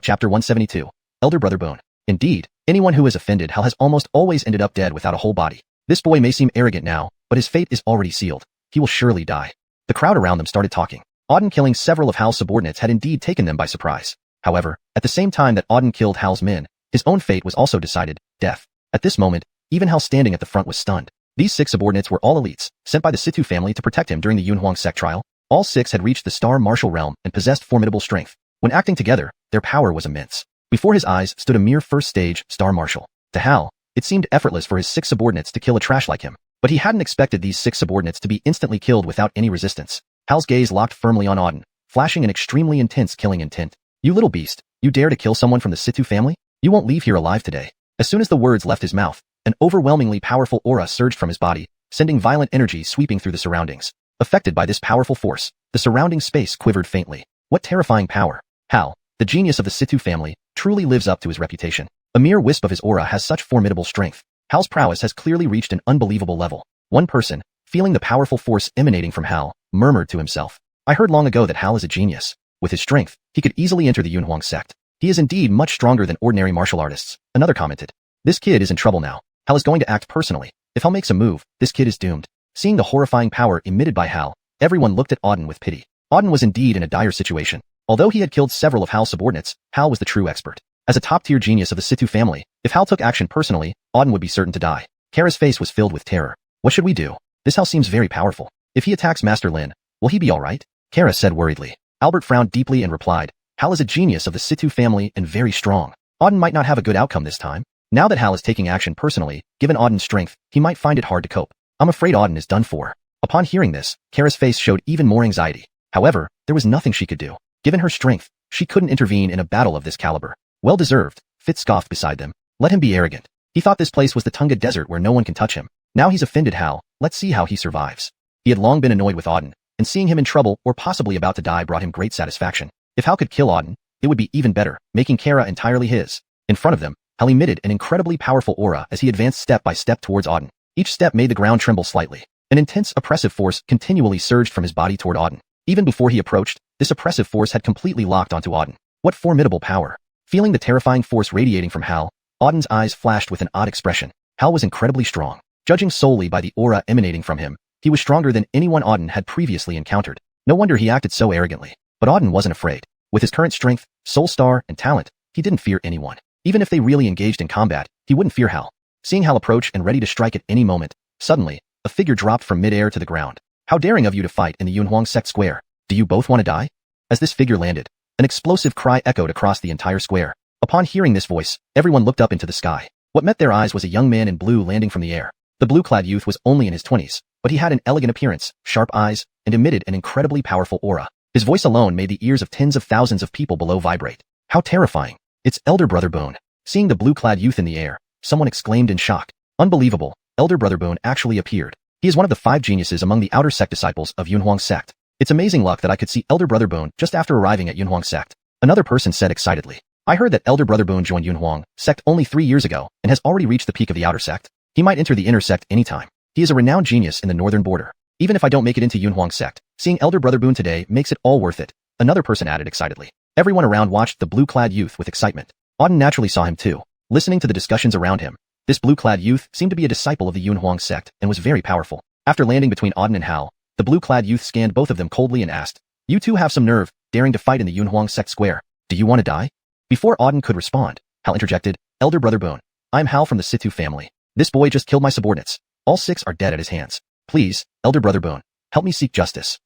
chapter 172. Elder Brother Bone. Indeed, anyone who has offended Hal has almost always ended up dead without a whole body. This boy may seem arrogant now, but his fate is already sealed. He will surely die. The crowd around them started talking. Auden killing several of Hal's subordinates had indeed taken them by surprise. However, at the same time that Auden killed Hal's men, his own fate was also decided, death. At this moment, even Hal standing at the front was stunned. These 6 subordinates were all elites, sent by the Situ family to protect him during the Yunhuang sect trial. All 6 had reached the Star Marshal realm and possessed formidable strength. When acting together, their power was immense. Before his eyes stood a mere first-stage Star Marshal. To Hal, it seemed effortless for his 6 subordinates to kill a trash like him. But he hadn't expected these 6 subordinates to be instantly killed without any resistance. Hal's gaze locked firmly on Auden, flashing an extremely intense killing intent. "You little beast, you dare to kill someone from the Situ family? You won't leave here alive today." As soon as the words left his mouth, an overwhelmingly powerful aura surged from his body, sending violent energy sweeping through the surroundings. Affected by this powerful force, the surrounding space quivered faintly. What terrifying power! Hal, the genius of the Situ family, truly lives up to his reputation. A mere wisp of his aura has such formidable strength. Hal's prowess has clearly reached an unbelievable level. One person, feeling the powerful force emanating from Hal, murmured to himself, "I heard long ago that Hal is a genius. With his strength, he could easily enter the Yunhuang sect. He is indeed much stronger than ordinary martial artists." Another commented, "This kid is in trouble now. Hal is going to act personally. If Hal makes a move, this kid is doomed." Seeing the horrifying power emitted by Hal, everyone looked at Auden with pity. Auden was indeed in a dire situation. Although he had killed several of Hal's subordinates, Hal was the true expert. As a top-tier genius of the Situ family, if Hal took action personally, Auden would be certain to die. Kara's face was filled with terror. "What should we do? This Hal seems very powerful. If he attacks Master Lin, will he be alright?" Kara said worriedly. Albert frowned deeply and replied, "Hal is a genius of the Situ family and very strong. Auden might not have a good outcome this time. Now that Hal is taking action personally, given Auden's strength, he might find it hard to cope. I'm afraid Auden is done for." Upon hearing this, Kara's face showed even more anxiety. However, there was nothing she could do. Given her strength, she couldn't intervene in a battle of this caliber. "Well deserved," Fitz scoffed beside them. "Let him be arrogant. He thought this place was the Tunga Desert where no one can touch him. Now he's offended Hal, let's see how he survives." He had long been annoyed with Auden, and seeing him in trouble or possibly about to die brought him great satisfaction. If Hal could kill Auden, it would be even better, making Kara entirely his. In front of them, Hal emitted an incredibly powerful aura as he advanced step by step towards Auden. Each step made the ground tremble slightly. An intense oppressive force continually surged from his body toward Auden. Even before he approached, this oppressive force had completely locked onto Auden. What formidable power! Feeling the terrifying force radiating from Hal, Auden's eyes flashed with an odd expression. Hal was incredibly strong. Judging solely by the aura emanating from him, he was stronger than anyone Auden had previously encountered. No wonder he acted so arrogantly. But Auden wasn't afraid. With his current strength, soul star, and talent, he didn't fear anyone. Even if they really engaged in combat, he wouldn't fear Hal. Seeing Hal approach and ready to strike at any moment, suddenly, a figure dropped from mid-air to the ground. How daring of you to fight in the Xuanhuan sect square. Do you both want to die? As this figure landed, an explosive cry echoed across the entire square. Upon hearing this voice, everyone looked up into the sky. What met their eyes was a young man in blue landing from the air. The blue-clad youth was only in his 20s, but he had an elegant appearance, sharp eyes, and emitted an incredibly powerful aura. His voice alone made the ears of tens of thousands of people below vibrate. How terrifying. It's Elder Brother Boone. Seeing the blue-clad youth in the air, someone exclaimed in shock. Unbelievable, Elder Brother Boone actually appeared. He is one of the 5 geniuses among the outer sect disciples of Xuanhuan sect. It's amazing luck that I could see Elder Brother Boone just after arriving at Xuanhuan sect. Another person said excitedly. I heard that Elder Brother Boone joined Xuanhuan sect only 3 years ago and has already reached the peak of the outer sect. He might enter the inner sect anytime. He is a renowned genius in the northern border. Even if I don't make it into Xuanhuan sect, seeing Elder Brother Boone today makes it all worth it. Another person added excitedly. Everyone around watched the blue-clad youth with excitement. Auden naturally saw him too. Listening to the discussions around him, this blue-clad youth seemed to be a disciple of the Xuanhuan sect and was very powerful. After landing between Auden and Hal, the blue-clad youth scanned both of them coldly and asked, You two have some nerve, daring to fight in the Xuanhuan sect square. Do you want to die? Before Auden could respond, Hal interjected, Elder Brother Boone. I'm Hal from the Situ family. This boy just killed my subordinates. All 6 are dead at his hands. Please, Elder Brother Boone, help me seek justice.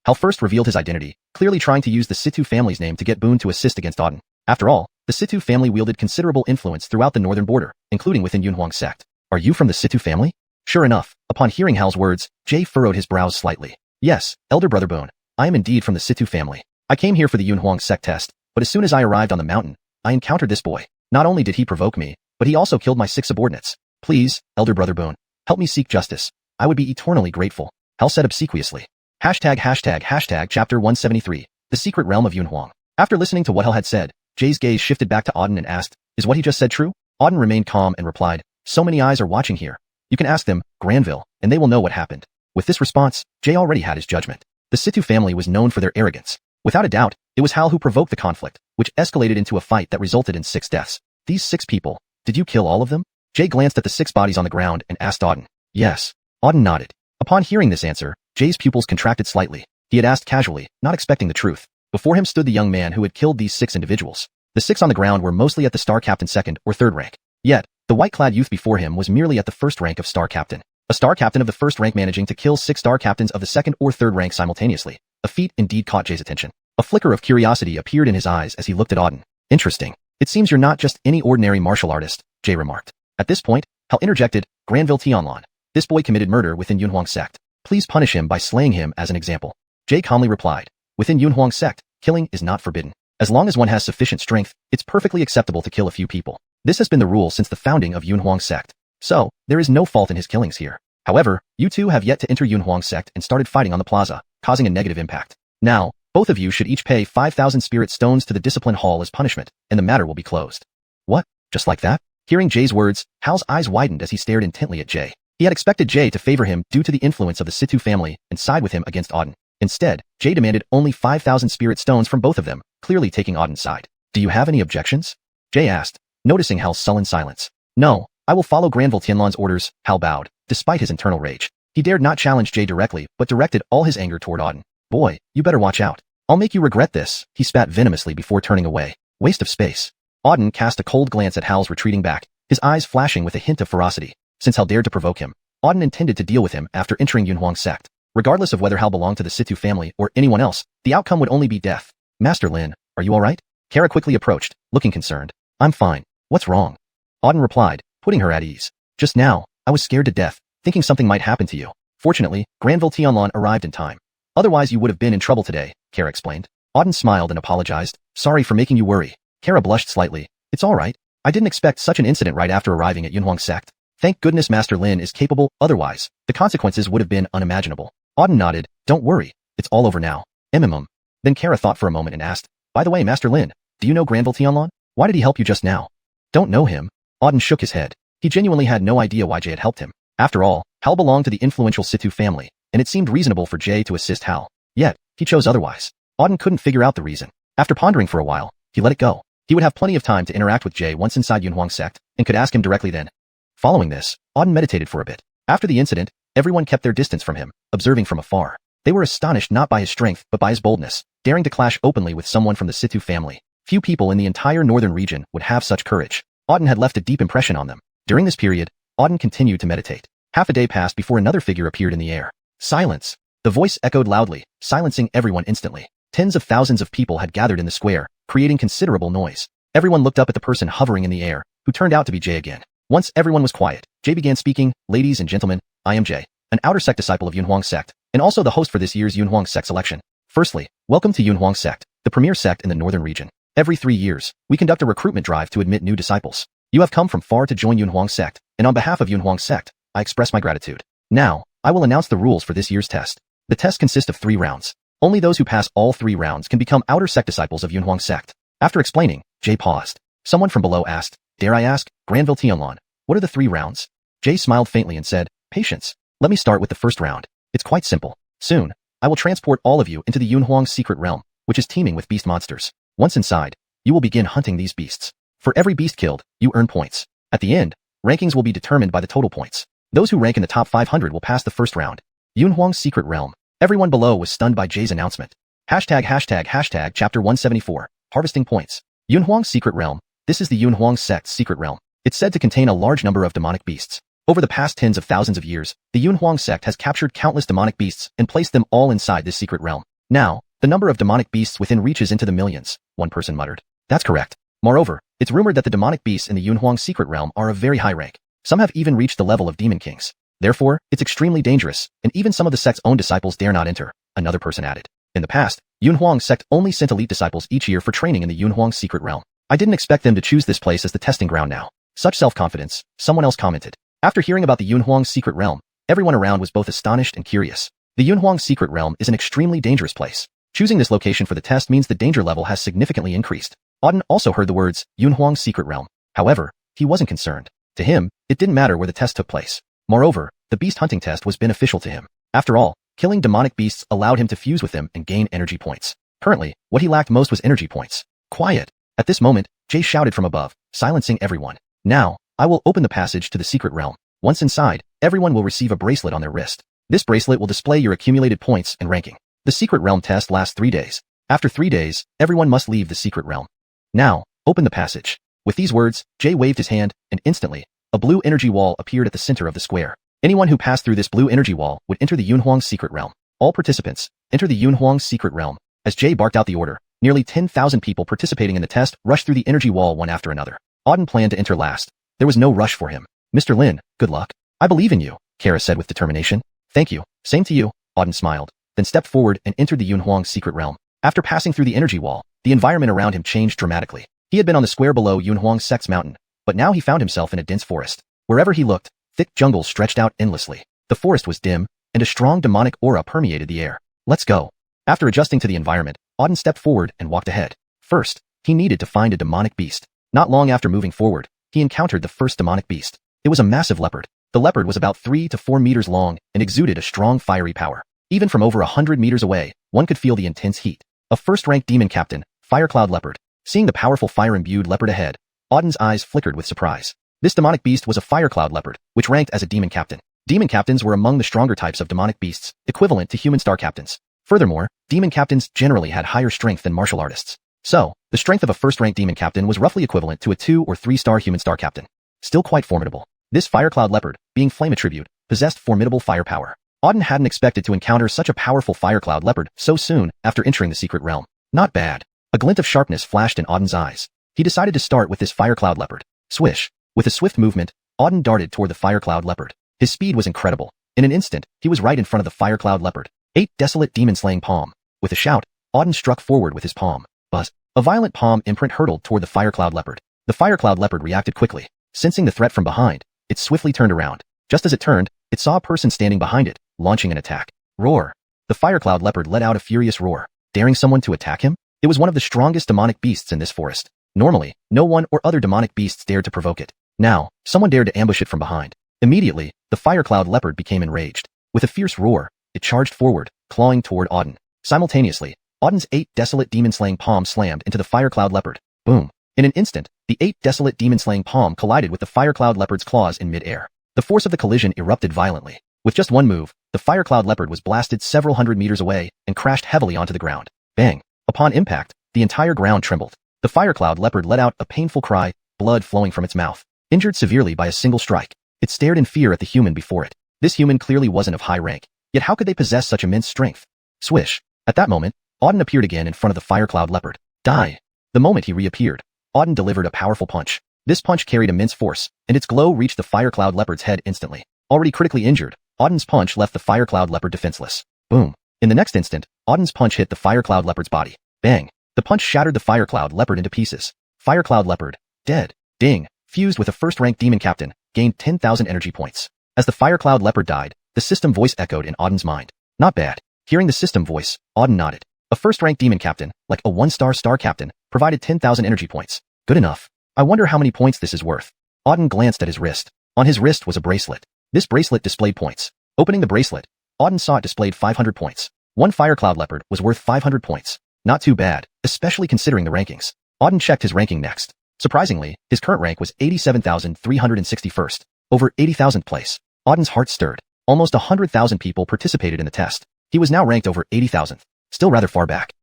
Hal first revealed his identity, clearly trying to use the Situ family's name to get Boone to assist against Auden. After all, the Situ family wielded considerable influence throughout the northern border, including within Xuanhuan sect. Are you from the Situ family? Sure enough, upon hearing Hal's words, Jay furrowed his brows slightly. Yes, Elder Brother Boone, I am indeed from the Situ family. I came here for the Xuanhuan sect test, but as soon as I arrived on the mountain, I encountered this boy. Not only did he provoke me, but he also killed my 6 subordinates. Please, Elder Brother Boone, help me seek justice. I would be eternally grateful. Hal said obsequiously. Hashtag chapter 173, The Secret Realm of Xuanhuan. After listening to what Hal had said, Jay's gaze shifted back to Auden and asked, Is what he just said true? Auden remained calm and replied, So many eyes are watching here. You can ask them, Granville, and they will know what happened. With this response, Jay already had his judgment. The Situ family was known for their arrogance. Without a doubt, it was Hal who provoked the conflict, which escalated into a fight that resulted in 6 deaths. These 6 people, did you kill all of them? Jay glanced at the 6 bodies on the ground and asked Auden. Yes. Auden nodded. Upon hearing this answer, Jay's pupils contracted slightly. He had asked casually, not expecting the truth. Before him stood the young man who had killed these 6 individuals. The 6 on the ground were mostly at the Star Captain 2nd or 3rd rank. Yet, the white-clad youth before him was merely at the 1st rank of Star Captain. A Star Captain of the 1st rank managing to kill 6 Star Captains of the 2nd or 3rd rank simultaneously. A feat indeed caught Jay's attention. A flicker of curiosity appeared in his eyes as he looked at Auden. Interesting. It seems you're not just any ordinary martial artist, Jay remarked. At this point, Hal interjected, Granville Tianlan. This boy committed murder within Xuanhuan sect. Please punish him by slaying him as an example. Jay calmly replied. Within Xuanhuan sect, killing is not forbidden. As long as one has sufficient strength, it's perfectly acceptable to kill a few people. This has been the rule since the founding of Xuanhuan sect. So, there is no fault in his killings here. However, you two have yet to enter Xuanhuan sect and started fighting on the plaza, causing a negative impact. Now, both of you should each pay 5,000 spirit stones to the discipline hall as punishment, and the matter will be closed. What? Just like that? Hearing Jay's words, Hal's eyes widened as he stared intently at Jay. He had expected Jay to favor him due to the influence of the Situ family and side with him against Auden. Instead, Jay demanded only 5,000 spirit stones from both of them, clearly taking Auden's side. Do you have any objections? Jay asked, noticing Hal's sullen silence. No, I will follow Granville Tianlan's orders, Hal bowed, despite his internal rage. He dared not challenge Jay directly, but directed all his anger toward Auden. Boy, you better watch out. I'll make you regret this, he spat venomously before turning away. Waste of space. Auden cast a cold glance at Hal's retreating back, his eyes flashing with a hint of ferocity. Since Hal dared to provoke him, Auden intended to deal with him after entering Xuanhuan sect. Regardless of whether Hal belonged to the Situ family or anyone else, the outcome would only be death. Master Lin, are you alright? Kara quickly approached, looking concerned. I'm fine. What's wrong? Auden replied, putting her at ease. Just now, I was scared to death, thinking something might happen to you. Fortunately, Granville Tianlan arrived in time. Otherwise you would have been in trouble today, Kara explained. Auden smiled and apologized. Sorry for making you worry. Kara blushed slightly. It's alright. I didn't expect such an incident right after arriving at Xuanhuan sect. Thank goodness Master Lin is capable, otherwise, the consequences would have been unimaginable. Auden nodded. Don't worry, it's all over now. Then Kara thought for a moment and asked, by the way, Master Lin, do you know Granville Tianlon? Why did he help you just now? Don't know him. Auden shook his head. He genuinely had no idea why Jay had helped him. After all, Hal belonged to the influential Situ family, and it seemed reasonable for Jay to assist Hal. Yet, he chose otherwise. Auden couldn't figure out the reason. After pondering for a while, he let it go. He would have plenty of time to interact with Jay once inside Yunhuang's sect, and could ask him directly then. Following this, Auden meditated for a bit. After the incident, everyone kept their distance from him, observing from afar. They were astonished not by his strength but by his boldness, daring to clash openly with someone from the Situ family. Few people in the entire northern region would have such courage. Auden had left a deep impression on them. During this period, Auden continued to meditate. Half a day passed before another figure appeared in the air. Silence. The voice echoed loudly, silencing everyone instantly. Tens of thousands of people had gathered in the square, creating considerable noise. Everyone looked up at the person hovering in the air, who turned out to be Jay again. Once everyone was quiet, Jay began speaking. Ladies and gentlemen, I am Jay, an outer sect disciple of Yunhuang's sect, and also the host for this year's Yunhuang sect selection. Firstly, welcome to Yunhuang sect, the premier sect in the northern region. Every 3 years, we conduct a recruitment drive to admit new disciples. You have come from far to join Yunhuang sect, and on behalf of Yunhuang sect, I express my gratitude. Now, I will announce the rules for this year's test. The test consists of 3 rounds. Only those who pass all 3 rounds can become outer sect disciples of Yunhuang sect. After explaining, Jay paused. Someone from below asked, dare I ask, Granville Tianlon, what are the 3 rounds? Jay smiled faintly and said, patience. Let me start with the first round. It's quite simple. Soon, I will transport all of you into the Yunhuang secret realm, which is teeming with beast monsters. Once inside, you will begin hunting these beasts. For every beast killed, you earn points. At the end, rankings will be determined by the total points. Those who rank in the top 500 will pass the first round. Yunhuang's secret realm. Everyone below was stunned by Jay's announcement. Hashtag chapter 174, harvesting points. Yunhuang's secret realm. This is the Yunhuang sect's secret realm. It's said to contain a large number of demonic beasts. Over the past tens of thousands of years, the Yunhuang sect has captured countless demonic beasts and placed them all inside this secret realm. Now, the number of demonic beasts within reach is into the millions, one person muttered. That's correct. Moreover, it's rumored that the demonic beasts in the Yunhuang secret realm are of very high rank. Some have even reached the level of demon kings. Therefore, it's extremely dangerous, and even some of the sect's own disciples dare not enter, another person added. In the past, Yunhuang sect only sent elite disciples each year for training in the Yunhuang secret realm. I didn't expect them to choose this place as the testing ground now. Such self-confidence, someone else commented. After hearing about the Yunhuang secret realm, everyone around was both astonished and curious. The Yunhuang secret realm is an extremely dangerous place. Choosing this location for the test means the danger level has significantly increased. Auden also heard the words, Yunhuang secret realm. However, he wasn't concerned. To him, it didn't matter where the test took place. Moreover, the beast hunting test was beneficial to him. After all, killing demonic beasts allowed him to fuse with them and gain energy points. Currently, what he lacked most was energy points. Quiet. At this moment, Jay shouted from above, silencing everyone. Now, I will open the passage to the secret realm. Once inside, everyone will receive a bracelet on their wrist. This bracelet will display your accumulated points and ranking. The secret realm test lasts 3 days. After 3 days, everyone must leave the secret realm. Now, open the passage. With these words, Jay waved his hand, and instantly, a blue energy wall appeared at the center of the square. Anyone who passed through this blue energy wall would enter the Yunhuang secret realm. All participants, enter the Yunhuang secret realm. As Jay barked out the order, nearly 10,000 people participating in the test rushed through the energy wall one after another. Auden planned to enter last. There was no rush for him. Mr. Lin, good luck. I believe in you, Kara said with determination. Thank you. Same to you, Auden smiled, then stepped forward and entered the Yunhuang secret realm. After passing through the energy wall, the environment around him changed dramatically. He had been on the square below Yunhuang sect's mountain, but now he found himself in a dense forest. Wherever he looked, thick jungles stretched out endlessly. The forest was dim, and a strong demonic aura permeated the air. Let's go. After adjusting to the environment, Auden stepped forward and walked ahead. First, he needed to find a demonic beast. Not long after moving forward, he encountered the first demonic beast. It was a massive leopard. The leopard was about 3 to 4 meters long and exuded a strong fiery power. Even from over 100 meters away, one could feel the intense heat. A first-rank demon captain, Firecloud Leopard. Seeing the powerful fire-imbued leopard ahead, Auden's eyes flickered with surprise. This demonic beast was a Firecloud Leopard, which ranked as a demon captain. Demon captains were among the stronger types of demonic beasts, equivalent to human star captains. Furthermore, demon captains generally had higher strength than martial artists. So, the strength of a first-rank demon captain was roughly equivalent to a 2 or 3-star human star captain. Still quite formidable. This Firecloud Leopard, being flame attribute, possessed formidable firepower. Auden hadn't expected to encounter such a powerful Firecloud Leopard so soon after entering the secret realm. Not bad. A glint of sharpness flashed in Auden's eyes. He decided to start with this Firecloud Leopard. Swish. With a swift movement, Auden darted toward the Firecloud Leopard. His speed was incredible. In an instant, he was right in front of the Firecloud Leopard. 8 desolate demon-slaying palm. With a shout, Auden struck forward with his palm. Buzz. A violent palm imprint hurtled toward the Firecloud Leopard. The Firecloud Leopard reacted quickly. Sensing the threat from behind, it swiftly turned around. Just as it turned, it saw a person standing behind it, launching an attack. Roar. The fire cloud leopard let out a furious roar, daring someone to attack him? It was one of the strongest demonic beasts in this forest. Normally, no one or other demonic beasts dared to provoke it. Now, someone dared to ambush it from behind. Immediately, the fire cloud leopard became enraged. With a fierce roar, it charged forward, clawing toward Auden. Simultaneously, Auden's 8 desolate demon-slaying palms slammed into the fire cloud leopard. Boom. In an instant, the 8 desolate demon-slaying palm collided with the fire cloud leopard's claws in mid-air. The force of the collision erupted violently. With just one move, the fire cloud leopard was blasted several hundred meters away and crashed heavily onto the ground. Bang! Upon impact, the entire ground trembled. The fire cloud leopard let out a painful cry, blood flowing from its mouth. Injured severely by a single strike, it stared in fear at the human before it. This human clearly wasn't of high rank, yet how could they possess such immense strength? Swish! At that moment, Auden appeared again in front of the fire cloud leopard. Die! The moment he reappeared, Auden delivered a powerful punch. This punch carried immense force, and its glow reached the fire cloud leopard's head instantly. Already critically injured, Auden's punch left the fire cloud leopard defenseless. Boom. In the next instant, Auden's punch hit the fire cloud leopard's body. Bang. The punch shattered the fire cloud leopard into pieces. Fire cloud leopard, dead. Ding. Fused with a first-rank demon captain, gained 10,000 energy points. As the fire cloud leopard died, the system voice echoed in Auden's mind. Not bad. Hearing the system voice, Auden nodded. A first-rank demon captain, like a 1-star star captain, provided 10,000 energy points. Good enough. I wonder how many points this is worth. Auden glanced at his wrist. On his wrist was a bracelet. This bracelet displayed points. Opening the bracelet, Auden saw it displayed 500 points. One fire cloud leopard was worth 500 points. Not too bad, especially considering the rankings. Auden checked his ranking next. Surprisingly, his current rank was 87,361st, over 80,000th place. Auden's heart stirred. Almost 100,000 people participated in the test. He was now ranked over 80,000th. Still rather far back.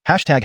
Hashtag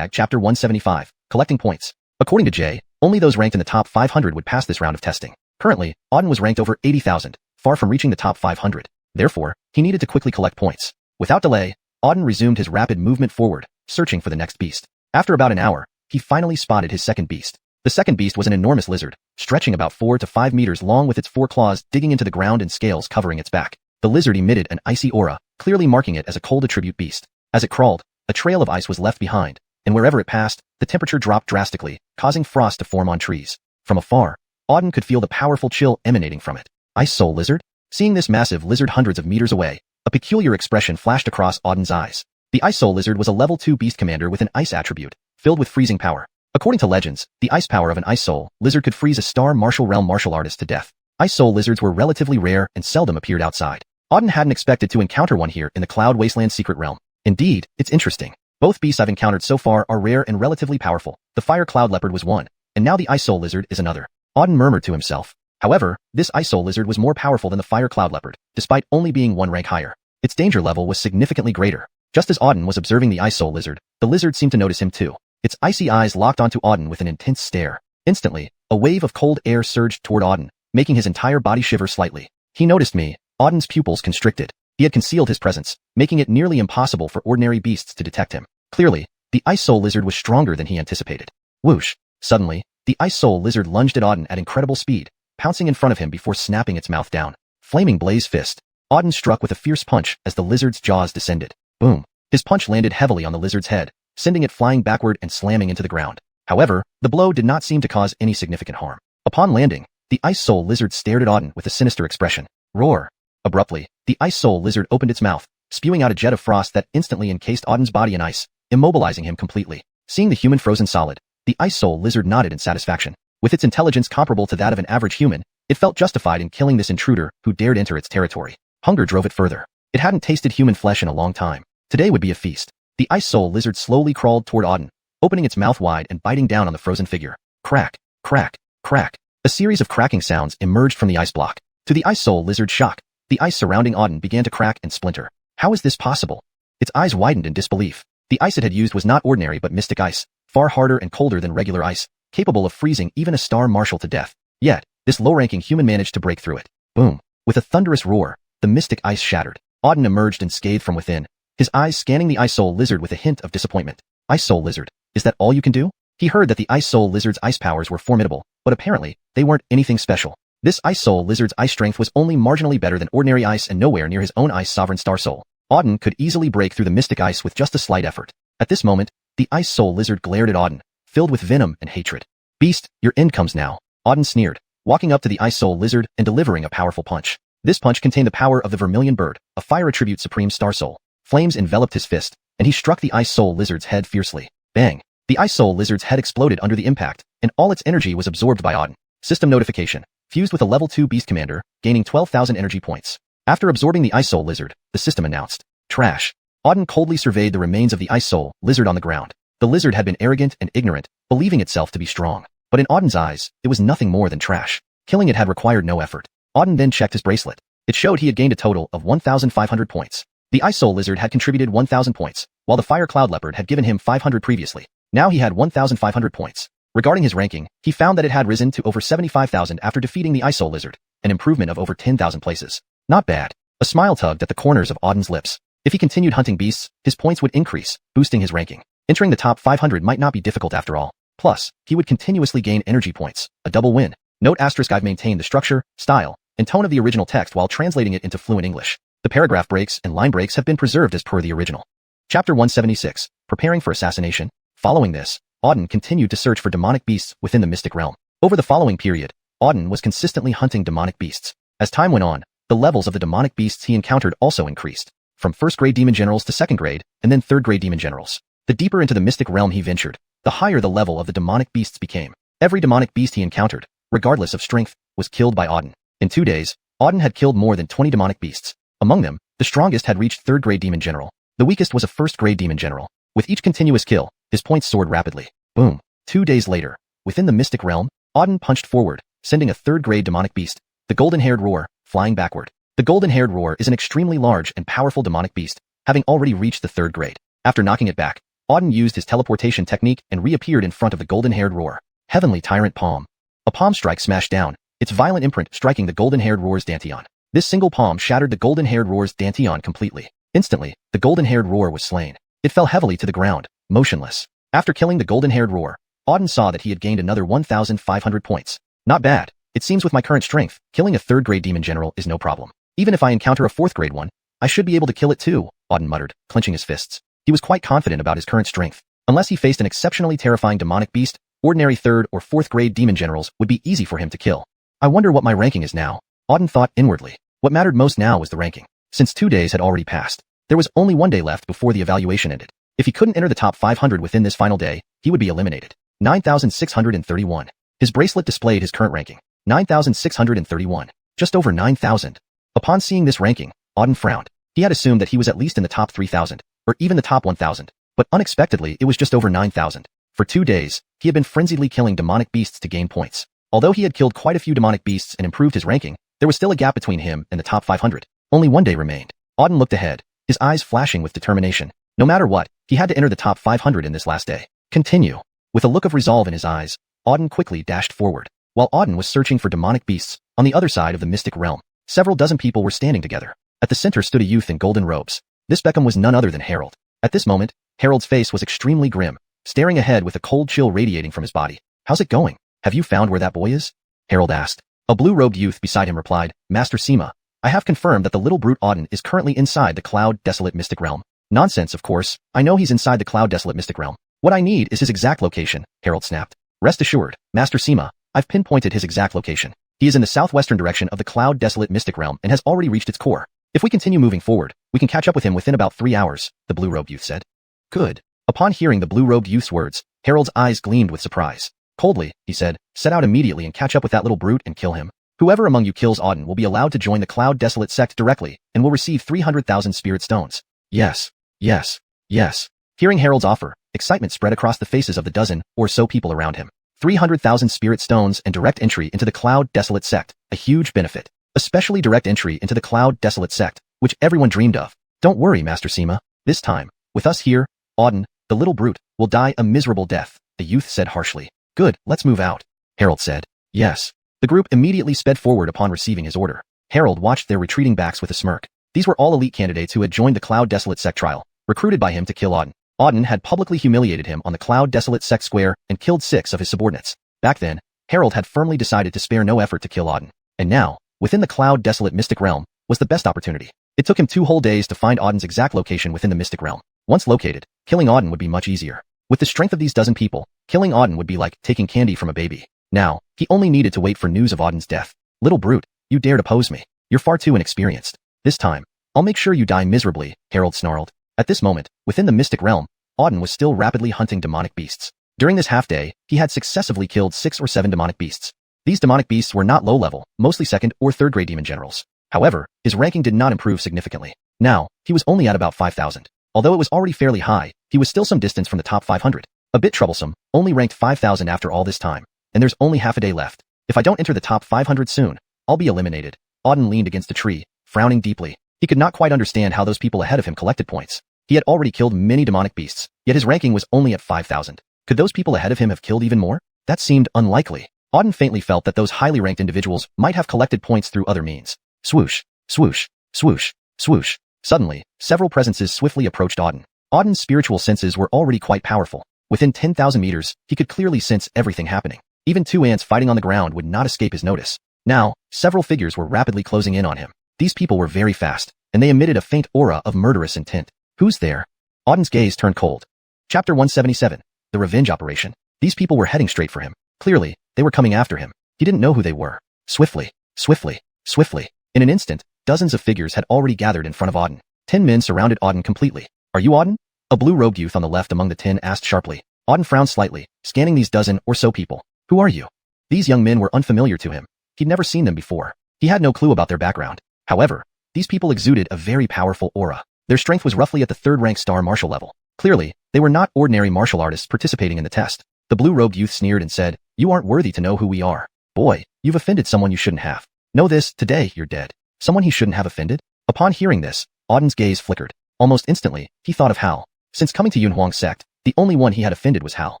chapter 175, collecting points. According to Jay, only those ranked in the top 500 would pass this round of testing. Currently, Auden was ranked over 80,000, far from reaching the top 500. Therefore, he needed to quickly collect points. Without delay, Auden resumed his rapid movement forward, searching for the next beast. After about an hour, he finally spotted his second beast. The second beast was an enormous lizard, stretching about 4 to 5 meters long with its 4 claws digging into the ground and scales covering its back. The lizard emitted an icy aura, clearly marking it as a cold attribute beast. As it crawled, a trail of ice was left behind, and wherever it passed, the temperature dropped drastically, causing frost to form on trees. From afar, Auden could feel the powerful chill emanating from it. Ice Soul Lizard? Seeing this massive lizard hundreds of meters away, a peculiar expression flashed across Auden's eyes. The Ice Soul Lizard was a level 2 beast commander with an ice attribute, filled with freezing power. According to legends, the ice power of an Ice Soul Lizard could freeze a star martial realm martial artist to death. Ice Soul Lizards were relatively rare and seldom appeared outside. Auden hadn't expected to encounter one here in the Cloud Wasteland Secret Realm. Indeed, it's interesting. Both beasts I've encountered so far are rare and relatively powerful. The Fire Cloud Leopard was one, and now the Ice Soul Lizard is another. Auden murmured to himself. However, this Ice Soul Lizard was more powerful than the Fire Cloud Leopard, despite only being one rank higher. Its danger level was significantly greater. Just as Auden was observing the Ice Soul Lizard, the lizard seemed to notice him too. Its icy eyes locked onto Auden with an intense stare. Instantly, a wave of cold air surged toward Auden, making his entire body shiver slightly. He noticed me. Auden's pupils constricted. He had concealed his presence, making it nearly impossible for ordinary beasts to detect him. Clearly, the Ice Soul Lizard was stronger than he anticipated. Whoosh! Suddenly, the Ice Soul Lizard lunged at Auden at incredible speed, pouncing in front of him before snapping its mouth down. Flaming Blaze Fist. Auden struck with a fierce punch as the lizard's jaws descended. Boom! His punch landed heavily on the lizard's head, sending it flying backward and slamming into the ground. However, the blow did not seem to cause any significant harm. Upon landing, the Ice Soul Lizard stared at Auden with a sinister expression. Roar! Abruptly, the Ice Soul Lizard opened its mouth, spewing out a jet of frost that instantly encased Auden's body in ice, immobilizing him completely. Seeing the human frozen solid, the Ice Soul Lizard nodded in satisfaction. With its intelligence comparable to that of an average human, it felt justified in killing this intruder who dared enter its territory. Hunger drove it further. It hadn't tasted human flesh in a long time. Today would be a feast. The Ice Soul Lizard slowly crawled toward Auden, opening its mouth wide and biting down on the frozen figure. Crack, crack, crack. A series of cracking sounds emerged from the ice block. To the Ice Soul Lizard's shock, the ice surrounding Auden began to crack and splinter. How is this possible? Its eyes widened in disbelief. The ice it had used was not ordinary but mystic ice, far harder and colder than regular ice, capable of freezing even a star marshal to death. Yet, this low-ranking human managed to break through it. Boom! With a thunderous roar, the mystic ice shattered. Auden emerged unscathed from within, his eyes scanning the Ice Soul Lizard with a hint of disappointment. Ice Soul Lizard, is that all you can do? He heard that the Ice Soul Lizard's ice powers were formidable, but apparently, they weren't anything special. This Ice Soul Lizard's ice strength was only marginally better than ordinary ice and nowhere near his own Ice Sovereign Star Soul. Auden could easily break through the mystic ice with just a slight effort. At this moment, the Ice Soul Lizard glared at Auden, filled with venom and hatred. Beast, your end comes now. Auden sneered, walking up to the Ice Soul Lizard and delivering a powerful punch. This punch contained the power of the Vermilion Bird, a fire attribute Supreme Star Soul. Flames enveloped his fist, and he struck the Ice Soul Lizard's head fiercely. Bang! The Ice Soul Lizard's head exploded under the impact, and all its energy was absorbed by Auden. System notification. Fused with a level 2 Beast Commander, gaining 12,000 energy points. After absorbing the Ice Soul Lizard, the system announced. Trash. Auden coldly surveyed the remains of the Ice Soul Lizard on the ground. The lizard had been arrogant and ignorant, believing itself to be strong. But in Auden's eyes, it was nothing more than trash. Killing it had required no effort. Auden then checked his bracelet. It showed he had gained a total of 1,500 points. The Ice Soul Lizard had contributed 1,000 points, while the Fire Cloud Leopard had given him 500 previously. Now he had 1,500 points. Regarding his ranking, he found that it had risen to over 75,000 after defeating the Ice Soul Lizard, an improvement of over 10,000 places. Not bad. A smile tugged at the corners of Auden's lips. If he continued hunting beasts, his points would increase, boosting his ranking. Entering the top 500 might not be difficult after all. Plus, he would continuously gain energy points, a double win. Note: I've maintained the structure, style, and tone of the original text while translating it into fluent English. The paragraph breaks and line breaks have been preserved as per the original. Chapter 176, Preparing for Assassination. Following this, Auden continued to search for demonic beasts within the mystic realm. Over the following period, Auden was consistently hunting demonic beasts. As time went on, the levels of the demonic beasts he encountered also increased, from first-grade demon generals to second-grade, and then third-grade demon generals. The deeper into the mystic realm he ventured, the higher the level of the demonic beasts became. Every demonic beast he encountered, regardless of strength, was killed by Auden. In 2 days, Auden had killed more than 20 demonic beasts. Among them, the strongest had reached third-grade demon general. The weakest was a first-grade demon general. With each continuous kill, his points soared rapidly. Boom. 2 days later, within the mystic realm, Auden punched forward, sending a third-grade demonic beast, the golden-haired roar, flying backward. The golden-haired roar is an extremely large and powerful demonic beast, having already reached the 3rd grade. After knocking it back, Auden used his teleportation technique and reappeared in front of the golden-haired roar. Heavenly Tyrant Palm. A palm strike smashed down, its violent imprint striking the golden-haired roar's dantian. This single palm shattered the golden-haired roar's dantian completely. Instantly, the golden-haired roar was slain. It fell heavily to the ground, motionless. After killing the golden-haired roar, Auden saw that he had gained another 1,500 points. Not bad. It seems with my current strength, killing a 3rd-grade demon general is no problem. Even if I encounter a 4th-grade one, I should be able to kill it too, Auden muttered, clenching his fists. He was quite confident about his current strength. Unless he faced an exceptionally terrifying demonic beast, ordinary 3rd or 4th-grade demon generals would be easy for him to kill. I wonder what my ranking is now, Auden thought inwardly. What mattered most now was the ranking. Since 2 days had already passed, there was only 1 day left before the evaluation ended. If he couldn't enter the top 500 within this final day, he would be eliminated. 9,631. His bracelet displayed his current ranking. 9,631. Just over 9,000. Upon seeing this ranking, Auden frowned. He had assumed that he was at least in the top 3,000, or even the top 1,000. But unexpectedly, it was just over 9,000. For 2 days, he had been frenziedly killing demonic beasts to gain points. Although he had killed quite a few demonic beasts and improved his ranking, there was still a gap between him and the top 500. Only 1 day remained. Auden looked ahead, his eyes flashing with determination. No matter what, he had to enter the top 500 in this last day. Continue. With a look of resolve in his eyes, Auden quickly dashed forward. While Auden was searching for demonic beasts, on the other side of the mystic realm, several dozen people were standing together. At the center stood a youth in golden robes. This Beckham was none other than Harold. At this moment, Harold's face was extremely grim, staring ahead with a cold chill radiating from his body. How's it going? Have you found where that boy is? Harold asked. A blue-robed youth beside him replied, Master Sima, I have confirmed that the little brute Auden is currently inside the Cloud Desolate Mystic Realm. Nonsense, of course. I know he's inside the Cloud Desolate Mystic Realm. What I need is his exact location, Harold snapped. Rest assured, Master Sima, I've pinpointed his exact location. He is in the southwestern direction of the Cloud Desolate Mystic Realm and has already reached its core. If we continue moving forward, we can catch up with him within about 3 hours, the blue-robed youth said. Good. Upon hearing the blue-robed youth's words, Harold's eyes gleamed with surprise. Coldly, he said, set out immediately and catch up with that little brute and kill him. Whoever among you kills Auden will be allowed to join the Cloud Desolate sect directly and will receive 300,000 spirit stones. Yes. Yes. Yes. Hearing Harold's offer, excitement spread across the faces of the dozen or so people around him. 300,000 spirit stones and direct entry into the Cloud Desolate sect, a huge benefit. Especially direct entry into the Cloud Desolate sect, which everyone dreamed of. Don't worry, Master Sima. This time, with us here, Auden, the little brute, will die a miserable death, the youth said harshly. Good, let's move out, Harold said. Yes. The group immediately sped forward upon receiving his order. Harold watched their retreating backs with a smirk. These were all elite candidates who had joined the Cloud Desolate sect trial, recruited by him to kill Auden. Auden had publicly humiliated him on the Cloud Desolate sect square and killed 6 of his subordinates. Back then, Harold had firmly decided to spare no effort to kill Auden. And now, within the Cloud Desolate Mystic Realm, was the best opportunity. It took him 2 whole days to find Auden's exact location within the Mystic Realm. Once located, killing Auden would be much easier. With the strength of these dozen people, killing Auden would be like taking candy from a baby. Now, he only needed to wait for news of Auden's death. Little brute, you dared oppose me. You're far too inexperienced. This time, I'll make sure you die miserably, Harold snarled. At this moment, within the mystic realm, Auden was still rapidly hunting demonic beasts. During this half-day, he had successively killed 6 or 7 demonic beasts. These demonic beasts were not low-level, mostly 2nd or 3rd grade demon generals. However, his ranking did not improve significantly. Now, he was only at about 5,000. Although it was already fairly high, he was still some distance from the top 500. A bit troublesome, only ranked 5,000 after all this time, and there's only half a day left. If I don't enter the top 500 soon, I'll be eliminated. Auden leaned against a tree, frowning deeply. He could not quite understand how those people ahead of him collected points. He had already killed many demonic beasts, yet his ranking was only at 5,000. Could those people ahead of him have killed even more? That seemed unlikely. Auden faintly felt that those highly ranked individuals might have collected points through other means. Swoosh, swoosh, swoosh, swoosh. Suddenly, several presences swiftly approached Auden. Auden's spiritual senses were already quite powerful. Within 10,000 meters, he could clearly sense everything happening. Even 2 ants fighting on the ground would not escape his notice. Now, several figures were rapidly closing in on him. These people were very fast, and they emitted a faint aura of murderous intent. Who's there? Auden's gaze turned cold. Chapter 177. The Revenge Operation. These people were heading straight for him. Clearly, they were coming after him. He didn't know who they were. Swiftly, swiftly, swiftly. In an instant, dozens of figures had already gathered in front of Auden. 10 men surrounded Auden completely. Are you Auden? A blue-robed youth on the left among the 10 asked sharply. Auden frowned slightly, scanning these dozen or so people. Who are you? These young men were unfamiliar to him. He'd never seen them before. He had no clue about their background. However, these people exuded a very powerful aura. Their strength was roughly at the 3rd-rank star martial level. Clearly, they were not ordinary martial artists participating in the test. The blue-robed youth sneered and said, "You aren't worthy to know who we are. Boy, you've offended someone you shouldn't have. Know this, today you're dead." Someone he shouldn't have offended? Upon hearing this, Auden's gaze flickered. Almost instantly, he thought of Hal. Since coming to Yunhuang's sect, the only one he had offended was Hal.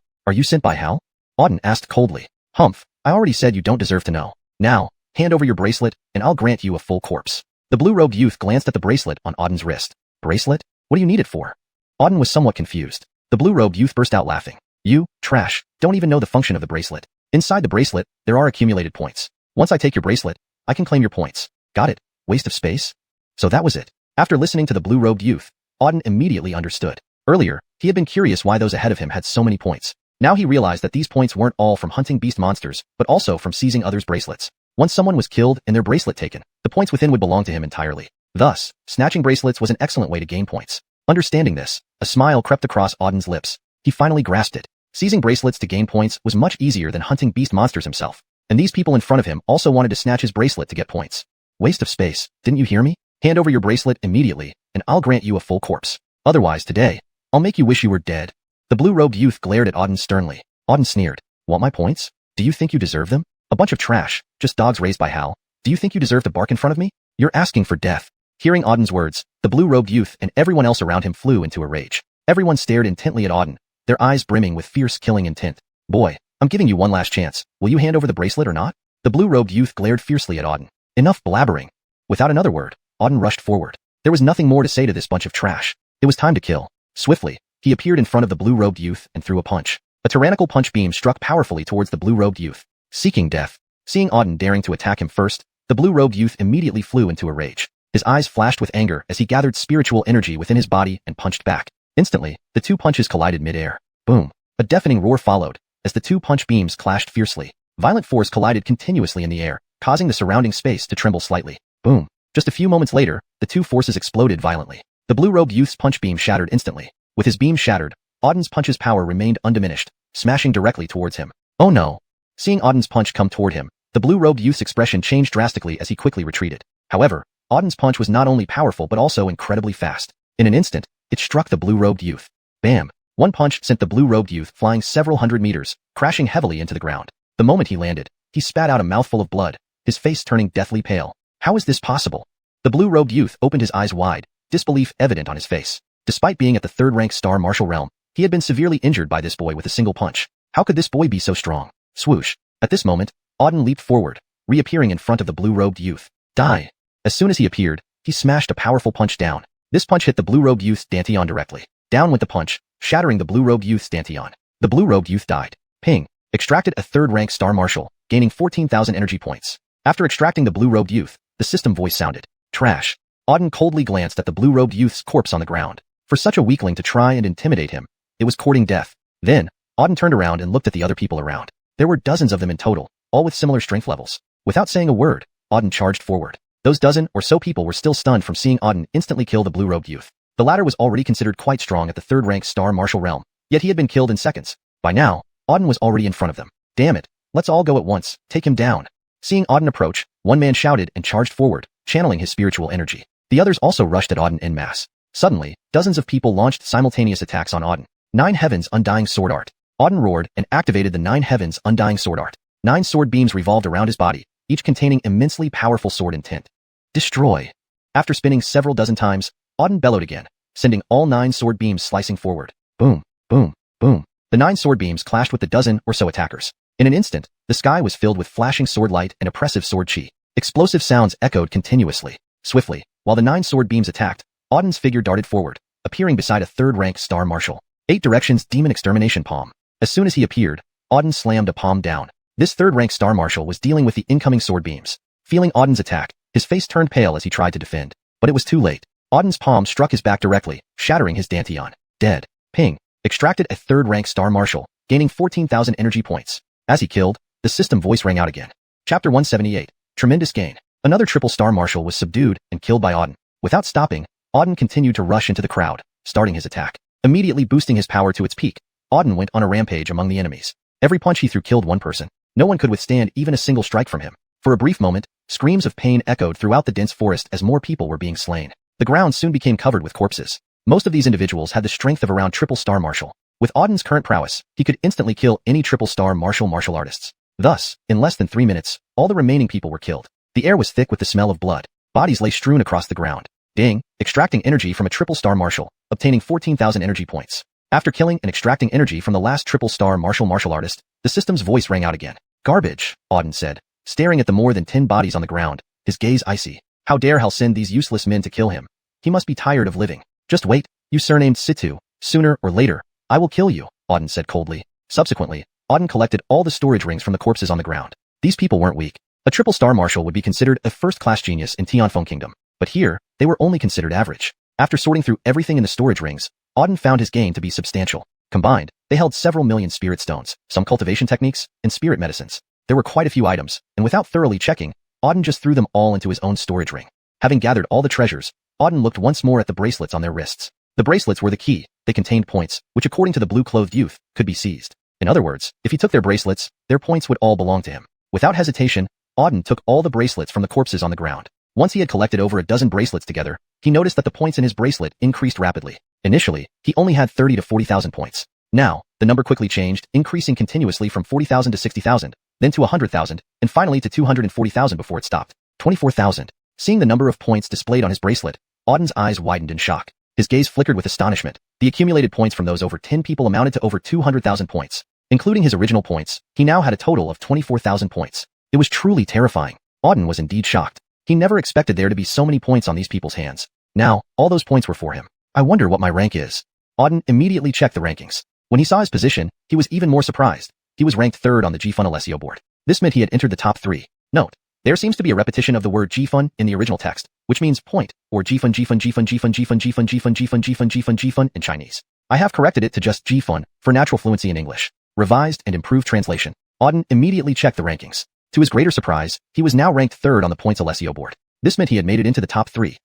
Are you sent by Hal? Auden asked coldly. Humph, I already said you don't deserve to know. Now, hand over your bracelet, and I'll grant you a full corpse. The blue-robed youth glanced at the bracelet on Auden's wrist. Bracelet? What do you need it for? Auden was somewhat confused. The blue-robed youth burst out laughing. You, trash, don't even know the function of the bracelet. Inside the bracelet, there are accumulated points. Once I take your bracelet, I can claim your points. Got it? Waste of space? So that was it. After listening to the blue-robed youth, Auden immediately understood. Earlier, he had been curious why those ahead of him had so many points. Now he realized that these points weren't all from hunting beast monsters, but also from seizing others' bracelets. Once someone was killed and their bracelet taken, the points within would belong to him entirely. Thus, snatching bracelets was an excellent way to gain points. Understanding this, a smile crept across Auden's lips. He finally grasped it. Seizing bracelets to gain points was much easier than hunting beast monsters himself. And these people in front of him also wanted to snatch his bracelet to get points. Waste of space, didn't you hear me? Hand over your bracelet immediately, and I'll grant you a full corpse. Otherwise today, I'll make you wish you were dead. The blue-robed youth glared at Auden sternly. Auden sneered. Want my points? Do you think you deserve them? A bunch of trash, just dogs raised by Hal. Do you think you deserve to bark in front of me? You're asking for death. Hearing Auden's words, the blue-robed youth and everyone else around him flew into a rage. Everyone stared intently at Auden, their eyes brimming with fierce killing intent. Boy, I'm giving you one last chance. Will you hand over the bracelet or not? The blue-robed youth glared fiercely at Auden. Enough blabbering. Without another word, Auden rushed forward. There was nothing more to say to this bunch of trash. It was time to kill. Swiftly, he appeared in front of the blue-robed youth and threw a punch. A tyrannical punch beam struck powerfully towards the blue-robed youth. Seeking death. Seeing Auden daring to attack him first, the blue-robed youth immediately flew into a rage. His eyes flashed with anger as he gathered spiritual energy within his body and punched back. Instantly, the two punches collided mid-air. Boom. A deafening roar followed, as the two punch beams clashed fiercely. Violent force collided continuously in the air, causing the surrounding space to tremble slightly. Boom. Just a few moments later, the two forces exploded violently. The blue-robed youth's punch beam shattered instantly. With his beam shattered, Auden's punch's power remained undiminished, smashing directly towards him. Oh no! Seeing Auden's punch come toward him, the blue-robed youth's expression changed drastically as he quickly retreated. However, Auden's punch was not only powerful but also incredibly fast. In an instant, it struck the blue-robed youth. Bam! One punch sent the blue-robed youth flying several hundred meters, crashing heavily into the ground. The moment he landed, he spat out a mouthful of blood, his face turning deathly pale. How is this possible? The blue-robed youth opened his eyes wide, disbelief evident on his face. Despite being at the 3rd-rank star martial realm, he had been severely injured by this boy with a single punch. How could this boy be so strong? Swoosh. At this moment, Auden leaped forward, reappearing in front of the blue-robed youth. Die. As soon as he appeared, he smashed a powerful punch down. This punch hit the blue-robed youth's dantian directly. Down went the punch, shattering the blue-robed youth's dantian. The blue-robed youth died. Ping. Extracted a 3rd-rank star martial, gaining 14,000 energy points. After extracting the blue-robed youth, the system voice sounded. Trash. Auden coldly glanced at the blue-robed youth's corpse on the ground. For such a weakling to try and intimidate him, it was courting death. Then, Auden turned around and looked at the other people around. There were dozens of them in total, all with similar strength levels. Without saying a word, Auden charged forward. Those dozen or so people were still stunned from seeing Auden instantly kill the blue-robed youth. The latter was already considered quite strong at the third-rank star martial realm, yet he had been killed in seconds. By now, Auden was already in front of them. Damn it, let's all go at once, take him down. Seeing Auden approach, one man shouted and charged forward, channeling his spiritual energy. The others also rushed at Auden en masse. Suddenly, dozens of people launched simultaneous attacks on Auden. 9 Heavens Undying Sword Art. Auden roared and activated the 9 Heavens Undying Sword Art. 9 sword beams revolved around his body, each containing immensely powerful sword intent. Destroy. After spinning several dozen times, Auden bellowed again, sending all 9 sword beams slicing forward. Boom, boom, boom. The 9 sword beams clashed with the dozen or so attackers. In an instant, the sky was filled with flashing sword light and oppressive sword chi. Explosive sounds echoed continuously. Swiftly, while the 9 sword beams attacked, Auden's figure darted forward, appearing beside a third-rank star marshal. 8 Directions Demon Extermination Palm. As soon as he appeared, Auden slammed a palm down. This third-rank star marshal was dealing with the incoming sword beams. Feeling Auden's attack, his face turned pale as he tried to defend. But it was too late. Auden's palm struck his back directly, shattering his dantian. Dead. Ping. Extracted a third-rank star marshal, gaining 14,000 energy points. As he killed, the system voice rang out again. Chapter 178. Tremendous Gain. Another triple star marshal was subdued and killed by Auden. Without stopping, Auden continued to rush into the crowd, starting his attack. Immediately boosting his power to its peak, Auden went on a rampage among the enemies. Every punch he threw killed one person. No one could withstand even a single strike from him. For a brief moment, screams of pain echoed throughout the dense forest as more people were being slain. The ground soon became covered with corpses. Most of these individuals had the strength of around triple star martial. With Auden's current prowess, he could instantly kill any triple star martial artists. Thus, in less than 3 minutes, all the remaining people were killed. The air was thick with the smell of blood. Bodies lay strewn across the ground. Ding, extracting energy from a triple star martial, obtaining 14,000 energy points. After killing and extracting energy from the last triple star martial artist, the system's voice rang out again. Garbage, Auden said, staring at the more than 10 bodies on the ground, his gaze icy. How dare Hal send these useless men to kill him? He must be tired of living. Just wait, you surnamed Situ. Sooner or later, I will kill you, Auden said coldly. Subsequently, Auden collected all the storage rings from the corpses on the ground. These people weren't weak. A triple star marshal would be considered a first-class genius in Tianfeng Kingdom. But here, they were only considered average. After sorting through everything in the storage rings, Auden found his gain to be substantial. Combined, they held several million spirit stones, some cultivation techniques, and spirit medicines. There were quite a few items, and without thoroughly checking, Auden just threw them all into his own storage ring. Having gathered all the treasures, Auden looked once more at the bracelets on their wrists. The bracelets were the key. They contained points, which according to the blue-clothed youth, could be seized. In other words, if he took their bracelets, their points would all belong to him. Without hesitation, Auden took all the bracelets from the corpses on the ground. Once he had collected over a dozen bracelets together, he noticed that the points in his bracelet increased rapidly. Initially, he only had 30 to 40,000 points. Now, the number quickly changed, increasing continuously from 40,000 to 60,000, then to 100,000, and finally to 240,000 before it stopped. 24,000. Seeing the number of points displayed on his bracelet, Auden's eyes widened in shock. His gaze flickered with astonishment. The accumulated points from those over 10 people amounted to over 200,000 points. Including his original points, he now had a total of 24,000 points. It was truly terrifying. Auden was indeed shocked. He never expected there to be so many points on these people's hands. Now, all those points were for him. I wonder what my rank is. Auden immediately checked the rankings. When he saw his position, he was even more surprised. He was ranked 3rd on the G-Fun board. This meant he had entered the top 3. Note, there seems to be a repetition of the word G-Fun in the original text, which means point, or G-Fun G-Fun G-Fun G-Fun G-Fun G-Fun G-Fun G-Fun G-Fun G-Fun G-Fun in Chinese. I have corrected it to just G-Fun for natural fluency in English. Revised and improved translation. Auden immediately checked the rankings. To his greater surprise, he was now ranked 3rd on the points Alessio board. This meant he had made it into the top 3.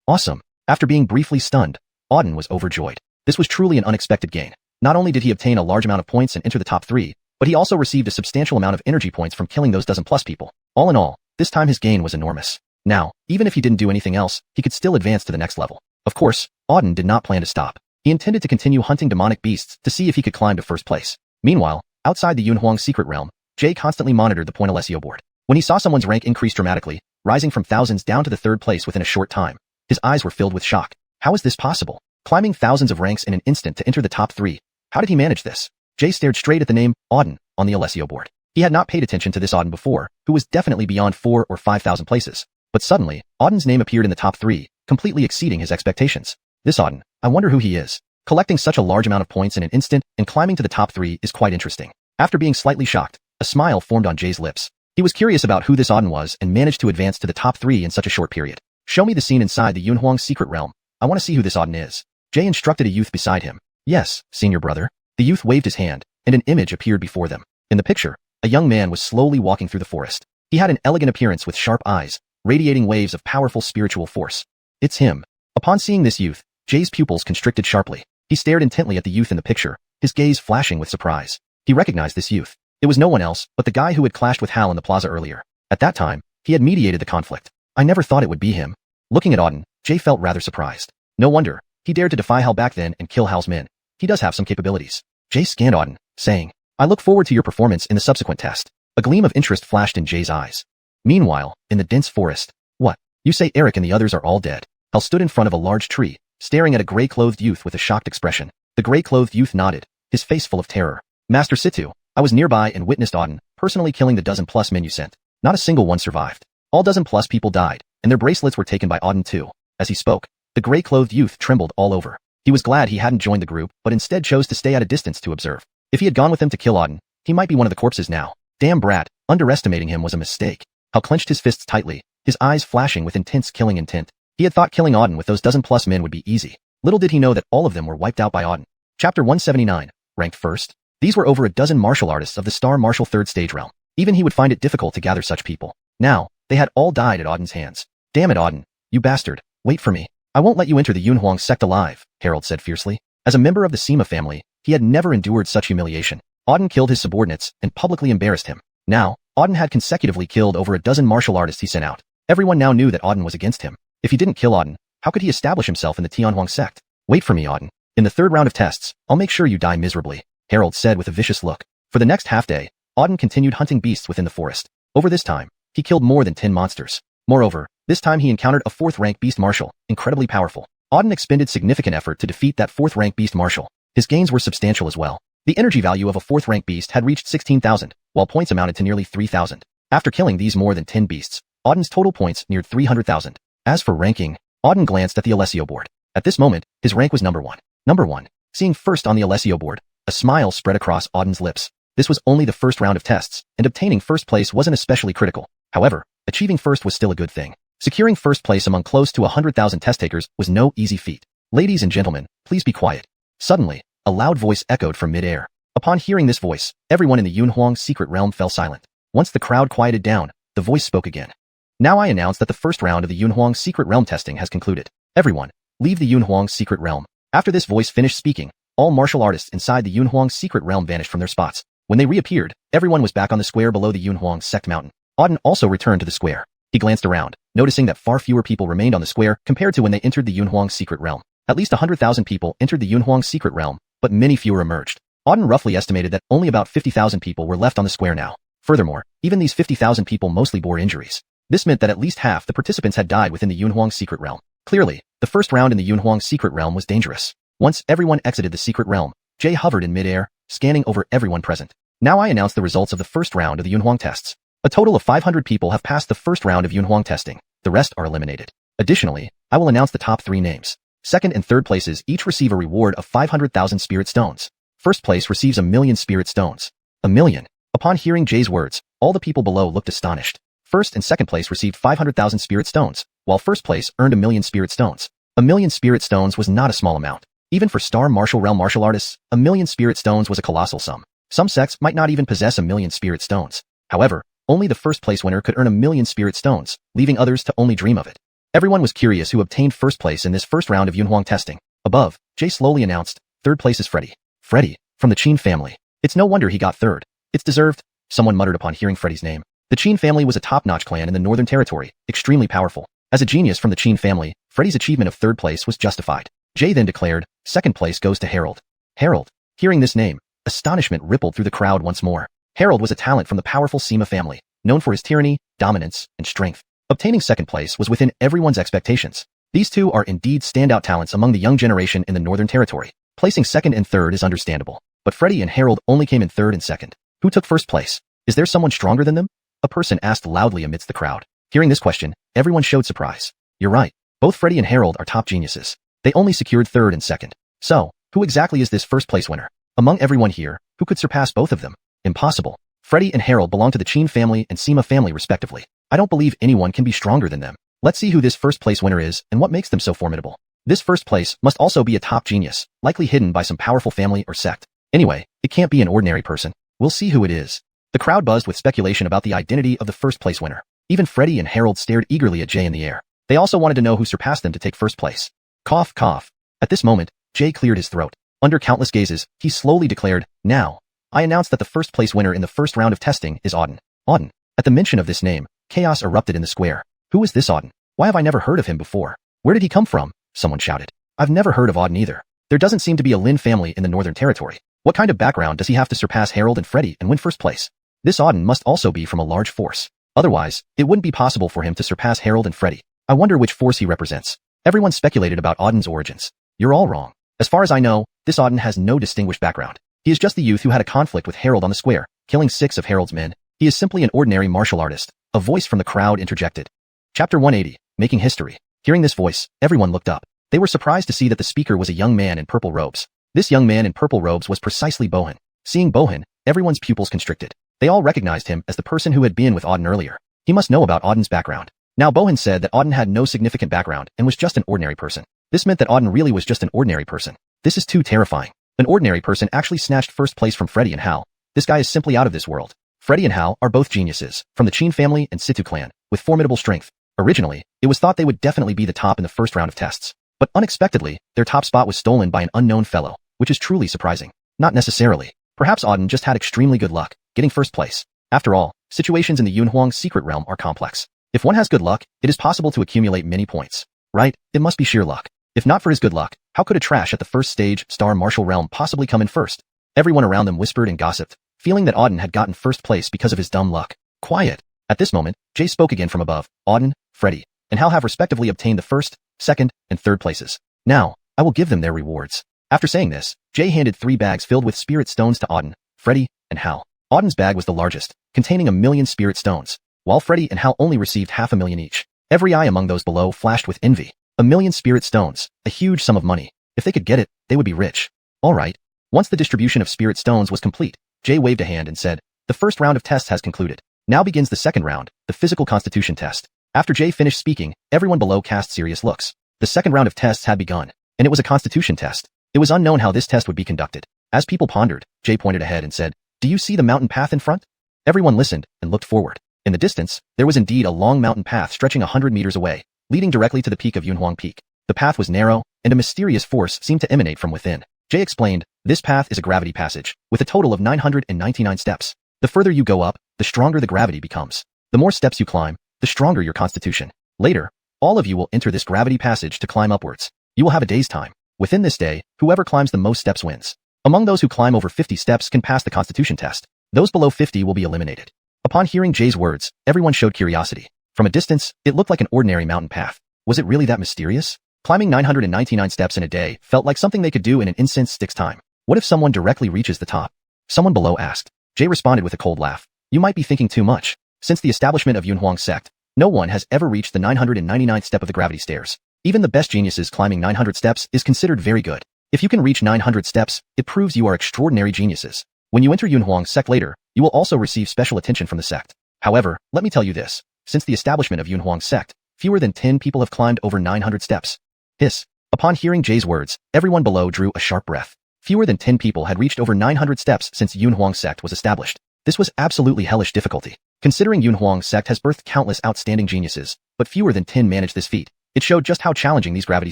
Awesome. After being briefly stunned, Auden was overjoyed. This was truly an unexpected gain. Not only did he obtain a large amount of points and enter the top 3, but he also received a substantial amount of energy points from killing those dozen plus people. All in all, this time his gain was enormous. Now, even if he didn't do anything else, he could still advance to the next level. Of course, Auden did not plan to stop. He intended to continue hunting demonic beasts to see if he could climb to first place. Meanwhile, outside the Yunhuang secret realm, Jay constantly monitored the Point Alessio board. When he saw someone's rank increase dramatically, rising from thousands down to the 3rd place within a short time, his eyes were filled with shock. How is this possible? Climbing thousands of ranks in an instant to enter the top 3. How did he manage this? Jay stared straight at the name, Auden, on the Alessio board. He had not paid attention to this Auden before, who was definitely beyond 4 or 5,000 places. But suddenly, Auden's name appeared in the top 3, completely exceeding his expectations. This Auden, I wonder who he is. Collecting such a large amount of points in an instant and climbing to the top 3 is quite interesting. After being slightly shocked, a smile formed on Jay's lips. He was curious about who this Auden was and managed to advance to the top 3 in such a short period. Show me the scene inside the Yunhuang secret realm. I want to see who this Auden is. Jay instructed a youth beside him. Yes, senior brother. The youth waved his hand, and an image appeared before them. In the picture, a young man was slowly walking through the forest. He had an elegant appearance with sharp eyes, radiating waves of powerful spiritual force. It's him. Upon seeing this youth, Jay's pupils constricted sharply. He stared intently at the youth in the picture, his gaze flashing with surprise. He recognized this youth. It was no one else but the guy who had clashed with Hal in the plaza earlier. At that time, he had mediated the conflict. I never thought it would be him. Looking at Auden, Jay felt rather surprised. No wonder. He dared to defy Hal back then and kill Hal's men. He does have some capabilities. Jay scanned Auden, saying, I look forward to your performance in the subsequent test. A gleam of interest flashed in Jay's eyes. Meanwhile, in the dense forest. What? You say Eric and the others are all dead? Hal stood in front of a large tree, staring at a gray-clothed youth with a shocked expression. The gray-clothed youth nodded, his face full of terror. Master Situ, I was nearby and witnessed Auden personally killing the dozen-plus men you sent. Not a single one survived. All dozen-plus people died, and their bracelets were taken by Auden too. As he spoke, the gray-clothed youth trembled all over. He was glad he hadn't joined the group, but instead chose to stay at a distance to observe. If he had gone with him to kill Auden, he might be one of the corpses now. Damn brat, underestimating him was a mistake. Hal clenched his fists tightly, his eyes flashing with intense killing intent. He had thought killing Auden with those dozen-plus men would be easy. Little did he know that all of them were wiped out by Auden. Chapter 179, ranked first. These were over a dozen martial artists of the Star Martial Third Stage realm. Even he would find it difficult to gather such people. Now, they had all died at Auden's hands. Damn it, Auden. You bastard. Wait for me. I won't let you enter the Yunhuang sect alive, Harold said fiercely. As a member of the Sima family, he had never endured such humiliation. Auden killed his subordinates and publicly embarrassed him. Now, Auden had consecutively killed over a dozen martial artists he sent out. Everyone now knew that Auden was against him. If he didn't kill Auden, how could he establish himself in the Tianhuang sect? Wait for me, Auden. In the third round of tests, I'll make sure you die miserably, Harold said with a vicious look. For the next half-day, Auden continued hunting beasts within the forest. Over this time, he killed more than 10 monsters. Moreover, this time he encountered a 4th-rank beast marshal, incredibly powerful. Auden expended significant effort to defeat that 4th-rank beast marshal. His gains were substantial as well. The energy value of a 4th-rank beast had reached 16,000, while points amounted to nearly 3,000. After killing these more than 10 beasts, Auden's total points neared 300,000. As for ranking, Auden glanced at the Alessio board. At this moment, his rank was number 1. Number 1. Seeing first on the Alessio board, a smile spread across Auden's lips. This was only the first round of tests, and obtaining first place wasn't especially critical. However, achieving first was still a good thing. Securing first place among close to 100,000 test takers was no easy feat. Ladies and gentlemen, please be quiet. Suddenly, a loud voice echoed from mid-air. Upon hearing this voice, everyone in the Yunhuang secret realm fell silent. Once the crowd quieted down, the voice spoke again. Now I announce that the first round of the Yunhuang secret realm testing has concluded. Everyone, leave the Yunhuang secret realm. After this voice finished speaking, all martial artists inside the Yunhuang secret realm vanished from their spots. When they reappeared, everyone was back on the square below the Yunhuang sect mountain. Auden also returned to the square. He glanced around, noticing that far fewer people remained on the square compared to when they entered the Yunhuang secret realm. At least 100,000 people entered the Yunhuang secret realm, but many fewer emerged. Auden roughly estimated that only about 50,000 people were left on the square now. Furthermore, even these 50,000 people mostly bore injuries. This meant that at least half the participants had died within the Yunhuang secret realm. Clearly, the first round in the Yunhuang secret realm was dangerous. Once everyone exited the secret realm, Jay hovered in midair, scanning over everyone present. Now I announce the results of the first round of the Yunhuang tests. A total of 500 people have passed the first round of Yunhuang testing. The rest are eliminated. Additionally, I will announce the top 3 names. Second and third places each receive a reward of 500,000 spirit stones. First place receives 1,000,000 spirit stones. 1,000,000. Upon hearing Jay's words, all the people below looked astonished. First and second place received 500,000 spirit stones, while first place earned 1,000,000 spirit stones. 1,000,000 spirit stones was not a small amount. Even for Star Martial Realm martial artists, 1,000,000 spirit stones was a colossal sum. Some sects might not even possess 1,000,000 spirit stones. However, only the first place winner could earn 1,000,000 spirit stones, leaving others to only dream of it. Everyone was curious who obtained first place in this first round of Yunhuang testing. Above, Jay slowly announced, third place is Freddy. Freddy, from the Qin family. It's no wonder he got third. It's deserved, someone muttered upon hearing Freddy's name. The Qin family was a top-notch clan in the Northern Territory, extremely powerful. As a genius from the Qin family, Freddy's achievement of third place was justified. Jay then declared, second place goes to Harold. Harold. Hearing this name, astonishment rippled through the crowd once more. Harold was a talent from the powerful Sima family, known for his tyranny, dominance, and strength. Obtaining second place was within everyone's expectations. These two are indeed standout talents among the young generation in the Northern Territory. Placing second and third is understandable, but Freddy and Harold only came in third and second. Who took first place? Is there someone stronger than them? A person asked loudly amidst the crowd. Hearing this question, everyone showed surprise. You're right. Both Freddy and Harold are top geniuses. They only secured third and second. So, who exactly is this first place winner? Among everyone here, who could surpass both of them? Impossible. Freddy and Harold belong to the Qin family and Sima family respectively. I don't believe anyone can be stronger than them. Let's see who this first place winner is and what makes them so formidable. This first place must also be a top genius, likely hidden by some powerful family or sect. Anyway, it can't be an ordinary person. We'll see who it is. The crowd buzzed with speculation about the identity of the first place winner. Even Freddy and Harold stared eagerly at Jay in the air. They also wanted to know who surpassed them to take first place. Cough, cough. At this moment, Jay cleared his throat. Under countless gazes, he slowly declared, "Now, I announce that the first place winner in the first round of testing is Auden." Auden. At the mention of this name, chaos erupted in the square. Who is this Auden? Why have I never heard of him before? Where did he come from? Someone shouted. I've never heard of Auden either. There doesn't seem to be a Lin family in the Northern Territory. What kind of background does he have to surpass Harold and Freddy and win first place? This Auden must also be from a large force. Otherwise, it wouldn't be possible for him to surpass Harold and Freddy. I wonder which force he represents. Everyone speculated about Auden's origins. You're all wrong. As far as I know, this Auden has no distinguished background. He is just the youth who had a conflict with Harold on the square, killing 6 of Harold's men. He is simply an ordinary martial artist. A voice from the crowd interjected. Chapter 180, Making History. Hearing this voice, everyone looked up. They were surprised to see that the speaker was a young man in purple robes. This young man in purple robes was precisely Bohan. Seeing Bohan, everyone's pupils constricted. They all recognized him as the person who had been with Auden earlier. He must know about Auden's background. Now Bohan said that Auden had no significant background and was just an ordinary person. This meant that Auden really was just an ordinary person. This is too terrifying. An ordinary person actually snatched first place from Freddy and Hal. This guy is simply out of this world. Freddy and Hal are both geniuses, from the Chin family and Situ clan, with formidable strength. Originally, it was thought they would definitely be the top in the first round of tests. But unexpectedly, their top spot was stolen by an unknown fellow, which is truly surprising. Not necessarily. Perhaps Auden just had extremely good luck, getting first place. After all, situations in the Yunhuang secret realm are complex. If one has good luck, it is possible to accumulate many points. Right? It must be sheer luck. If not for his good luck, how could a trash at the first stage star martial realm possibly come in first? Everyone around them whispered and gossiped, feeling that Auden had gotten first place because of his dumb luck. Quiet. At this moment, Jay spoke again from above. Auden, Freddy, and Hal have respectively obtained the first, second, and third places. Now, I will give them their rewards. After saying this, Jay handed 3 bags filled with spirit stones to Auden, Freddy, and Hal. Auden's bag was the largest, containing 1,000,000 spirit stones, while Freddy and Hal only received 500,000 each. Every eye among those below flashed with envy. 1,000,000 spirit stones, a huge sum of money. If they could get it, they would be rich. All right. Once the distribution of spirit stones was complete, Jay waved a hand and said, "The first round of tests has concluded. Now begins the second round, the physical constitution test." After Jay finished speaking, everyone below cast serious looks. The second round of tests had begun, and it was a constitution test. It was unknown how this test would be conducted. As people pondered, Jay pointed ahead and said, "Do you see the mountain path in front?" Everyone listened and looked forward. In the distance, there was indeed a long mountain path stretching 100 meters away, leading directly to the peak of Yunhuang Peak. The path was narrow, and a mysterious force seemed to emanate from within. Jay explained, "This path is a gravity passage, with a total of 999 steps. The further you go up, the stronger the gravity becomes. The more steps you climb, the stronger your constitution. Later, all of you will enter this gravity passage to climb upwards. You will have a day's time. Within this day, whoever climbs the most steps wins. Among those who climb over 50 steps can pass the constitution test. Those below 50 will be eliminated." Upon hearing Jay's words, everyone showed curiosity. From a distance, it looked like an ordinary mountain path. Was it really that mysterious? Climbing 999 steps in a day felt like something they could do in an incense stick's time. What if someone directly reaches the top? Someone below asked. Jay responded with a cold laugh. "You might be thinking too much. Since the establishment of Yunhuang sect, no one has ever reached the 999th step of the gravity stairs. Even the best geniuses climbing 900 steps is considered very good. If you can reach 900 steps, it proves you are extraordinary geniuses. When you enter Yunhuang sect later, you will also receive special attention from the sect. However, let me tell you this. Since the establishment of Yunhuang sect, fewer than 10 people have climbed over 900 steps." Hiss. Upon hearing Jay's words, everyone below drew a sharp breath. Fewer than 10 people had reached over 900 steps since Yunhuang sect was established. This was absolutely hellish difficulty. Considering Yunhuang sect has birthed countless outstanding geniuses, but fewer than 10 managed this feat, it showed just how challenging these gravity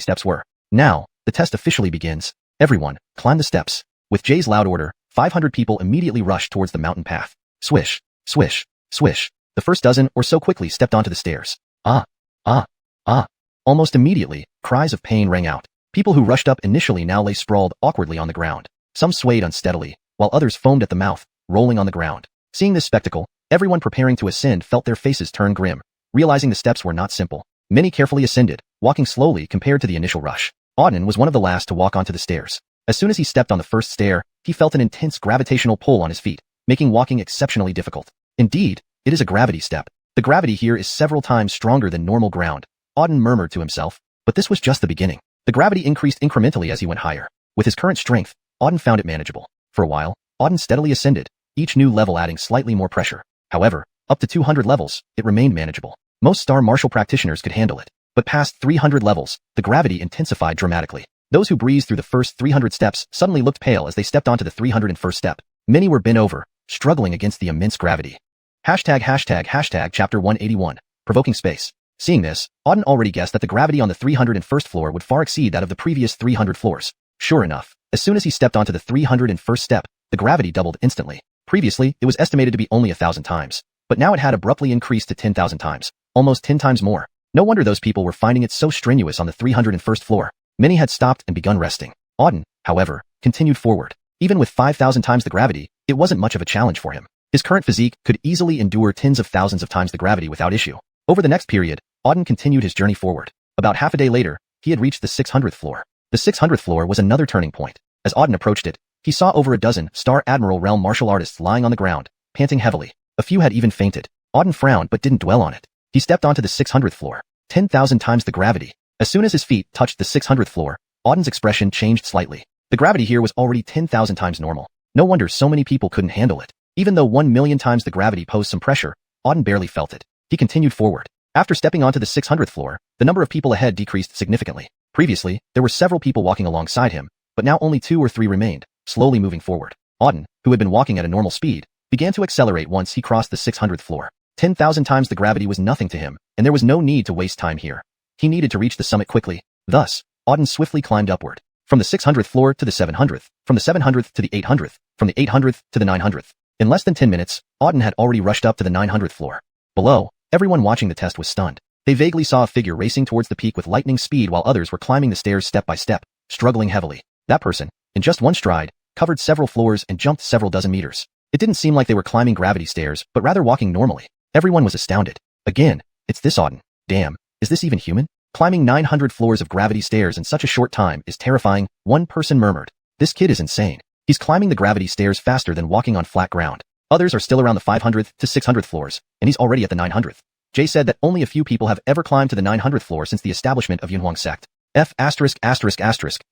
steps were. Now, the test officially begins. Everyone, climb the steps. With Jay's loud order, 500 people immediately rushed towards the mountain path. Swish, swish, swish. The first dozen or so quickly stepped onto the stairs. Ah, ah, ah. Almost immediately, cries of pain rang out. People who rushed up initially now lay sprawled awkwardly on the ground. Some swayed unsteadily, while others foamed at the mouth, rolling on the ground. Seeing this spectacle, everyone preparing to ascend felt their faces turn grim, realizing the steps were not simple. Many carefully ascended, walking slowly compared to the initial rush. Auden was one of the last to walk onto the stairs. As soon as he stepped on the first stair, he felt an intense gravitational pull on his feet, making walking exceptionally difficult. Indeed, it is a gravity step. The gravity here is several times stronger than normal ground. Auden murmured to himself, but this was just the beginning. The gravity increased incrementally as he went higher. With his current strength, Auden found it manageable. For a while, Auden steadily ascended, each new level adding slightly more pressure. However, up to 200 levels, it remained manageable. Most star martial practitioners could handle it. But past 300 levels, the gravity intensified dramatically. Those who breezed through the first 300 steps suddenly looked pale as they stepped onto the 301st step. Many were bent over, struggling against the immense gravity. Chapter 181. Provoking Space. Seeing this, Auden already guessed that the gravity on the 301st floor would far exceed that of the previous 300 floors. Sure enough, as soon as he stepped onto the 301st step, the gravity doubled instantly. Previously, it was estimated to be only 1,000 times, but now it had abruptly increased to 10,000 times, almost 10 times more. No wonder those people were finding it so strenuous on the 301st floor. Many had stopped and begun resting. Auden, however, continued forward. Even with 5,000 times the gravity, it wasn't much of a challenge for him. His current physique could easily endure tens of thousands of times the gravity without issue. Over the next period, Auden continued his journey forward. About half a day later, he had reached the 600th floor. The 600th floor was another turning point. As Auden approached it, he saw over a dozen Star Admiral realm martial artists lying on the ground, panting heavily. A few had even fainted. Auden frowned but didn't dwell on it. He stepped onto the 600th floor. 10,000 times the gravity. As soon as his feet touched the 600th floor, Auden's expression changed slightly. The gravity here was already 10,000 times normal. No wonder so many people couldn't handle it. Even though 1,000,000 times the gravity posed some pressure, Auden barely felt it. He continued forward. After stepping onto the 600th floor, the number of people ahead decreased significantly. Previously, there were several people walking alongside him, but now only 2 or 3 remained, slowly moving forward. Auden, who had been walking at a normal speed, began to accelerate once he crossed the 600th floor. 10,000 times the gravity was nothing to him, and there was no need to waste time here. He needed to reach the summit quickly. Thus, Auden swiftly climbed upward. From the 600th floor to the 700th, from the 700th to the 800th, from the 800th to the 900th. In less than 10 minutes, Auden had already rushed up to the 900th floor. Below, everyone watching the test was stunned. They vaguely saw a figure racing towards the peak with lightning speed while others were climbing the stairs step by step, struggling heavily. That person, in just one stride, covered several floors and jumped several dozen meters. It didn't seem like they were climbing gravity stairs, but rather walking normally. Everyone was astounded. Again, it's this Auden. Damn, is this even human? Climbing 900 floors of gravity stairs in such a short time is terrifying, one person murmured. This kid is insane. He's climbing the gravity stairs faster than walking on flat ground. Others are still around the 500th to 600th floors, and he's already at the 900th. Jay said that only a few people have ever climbed to the 900th floor since the establishment of Xuanhuan sect.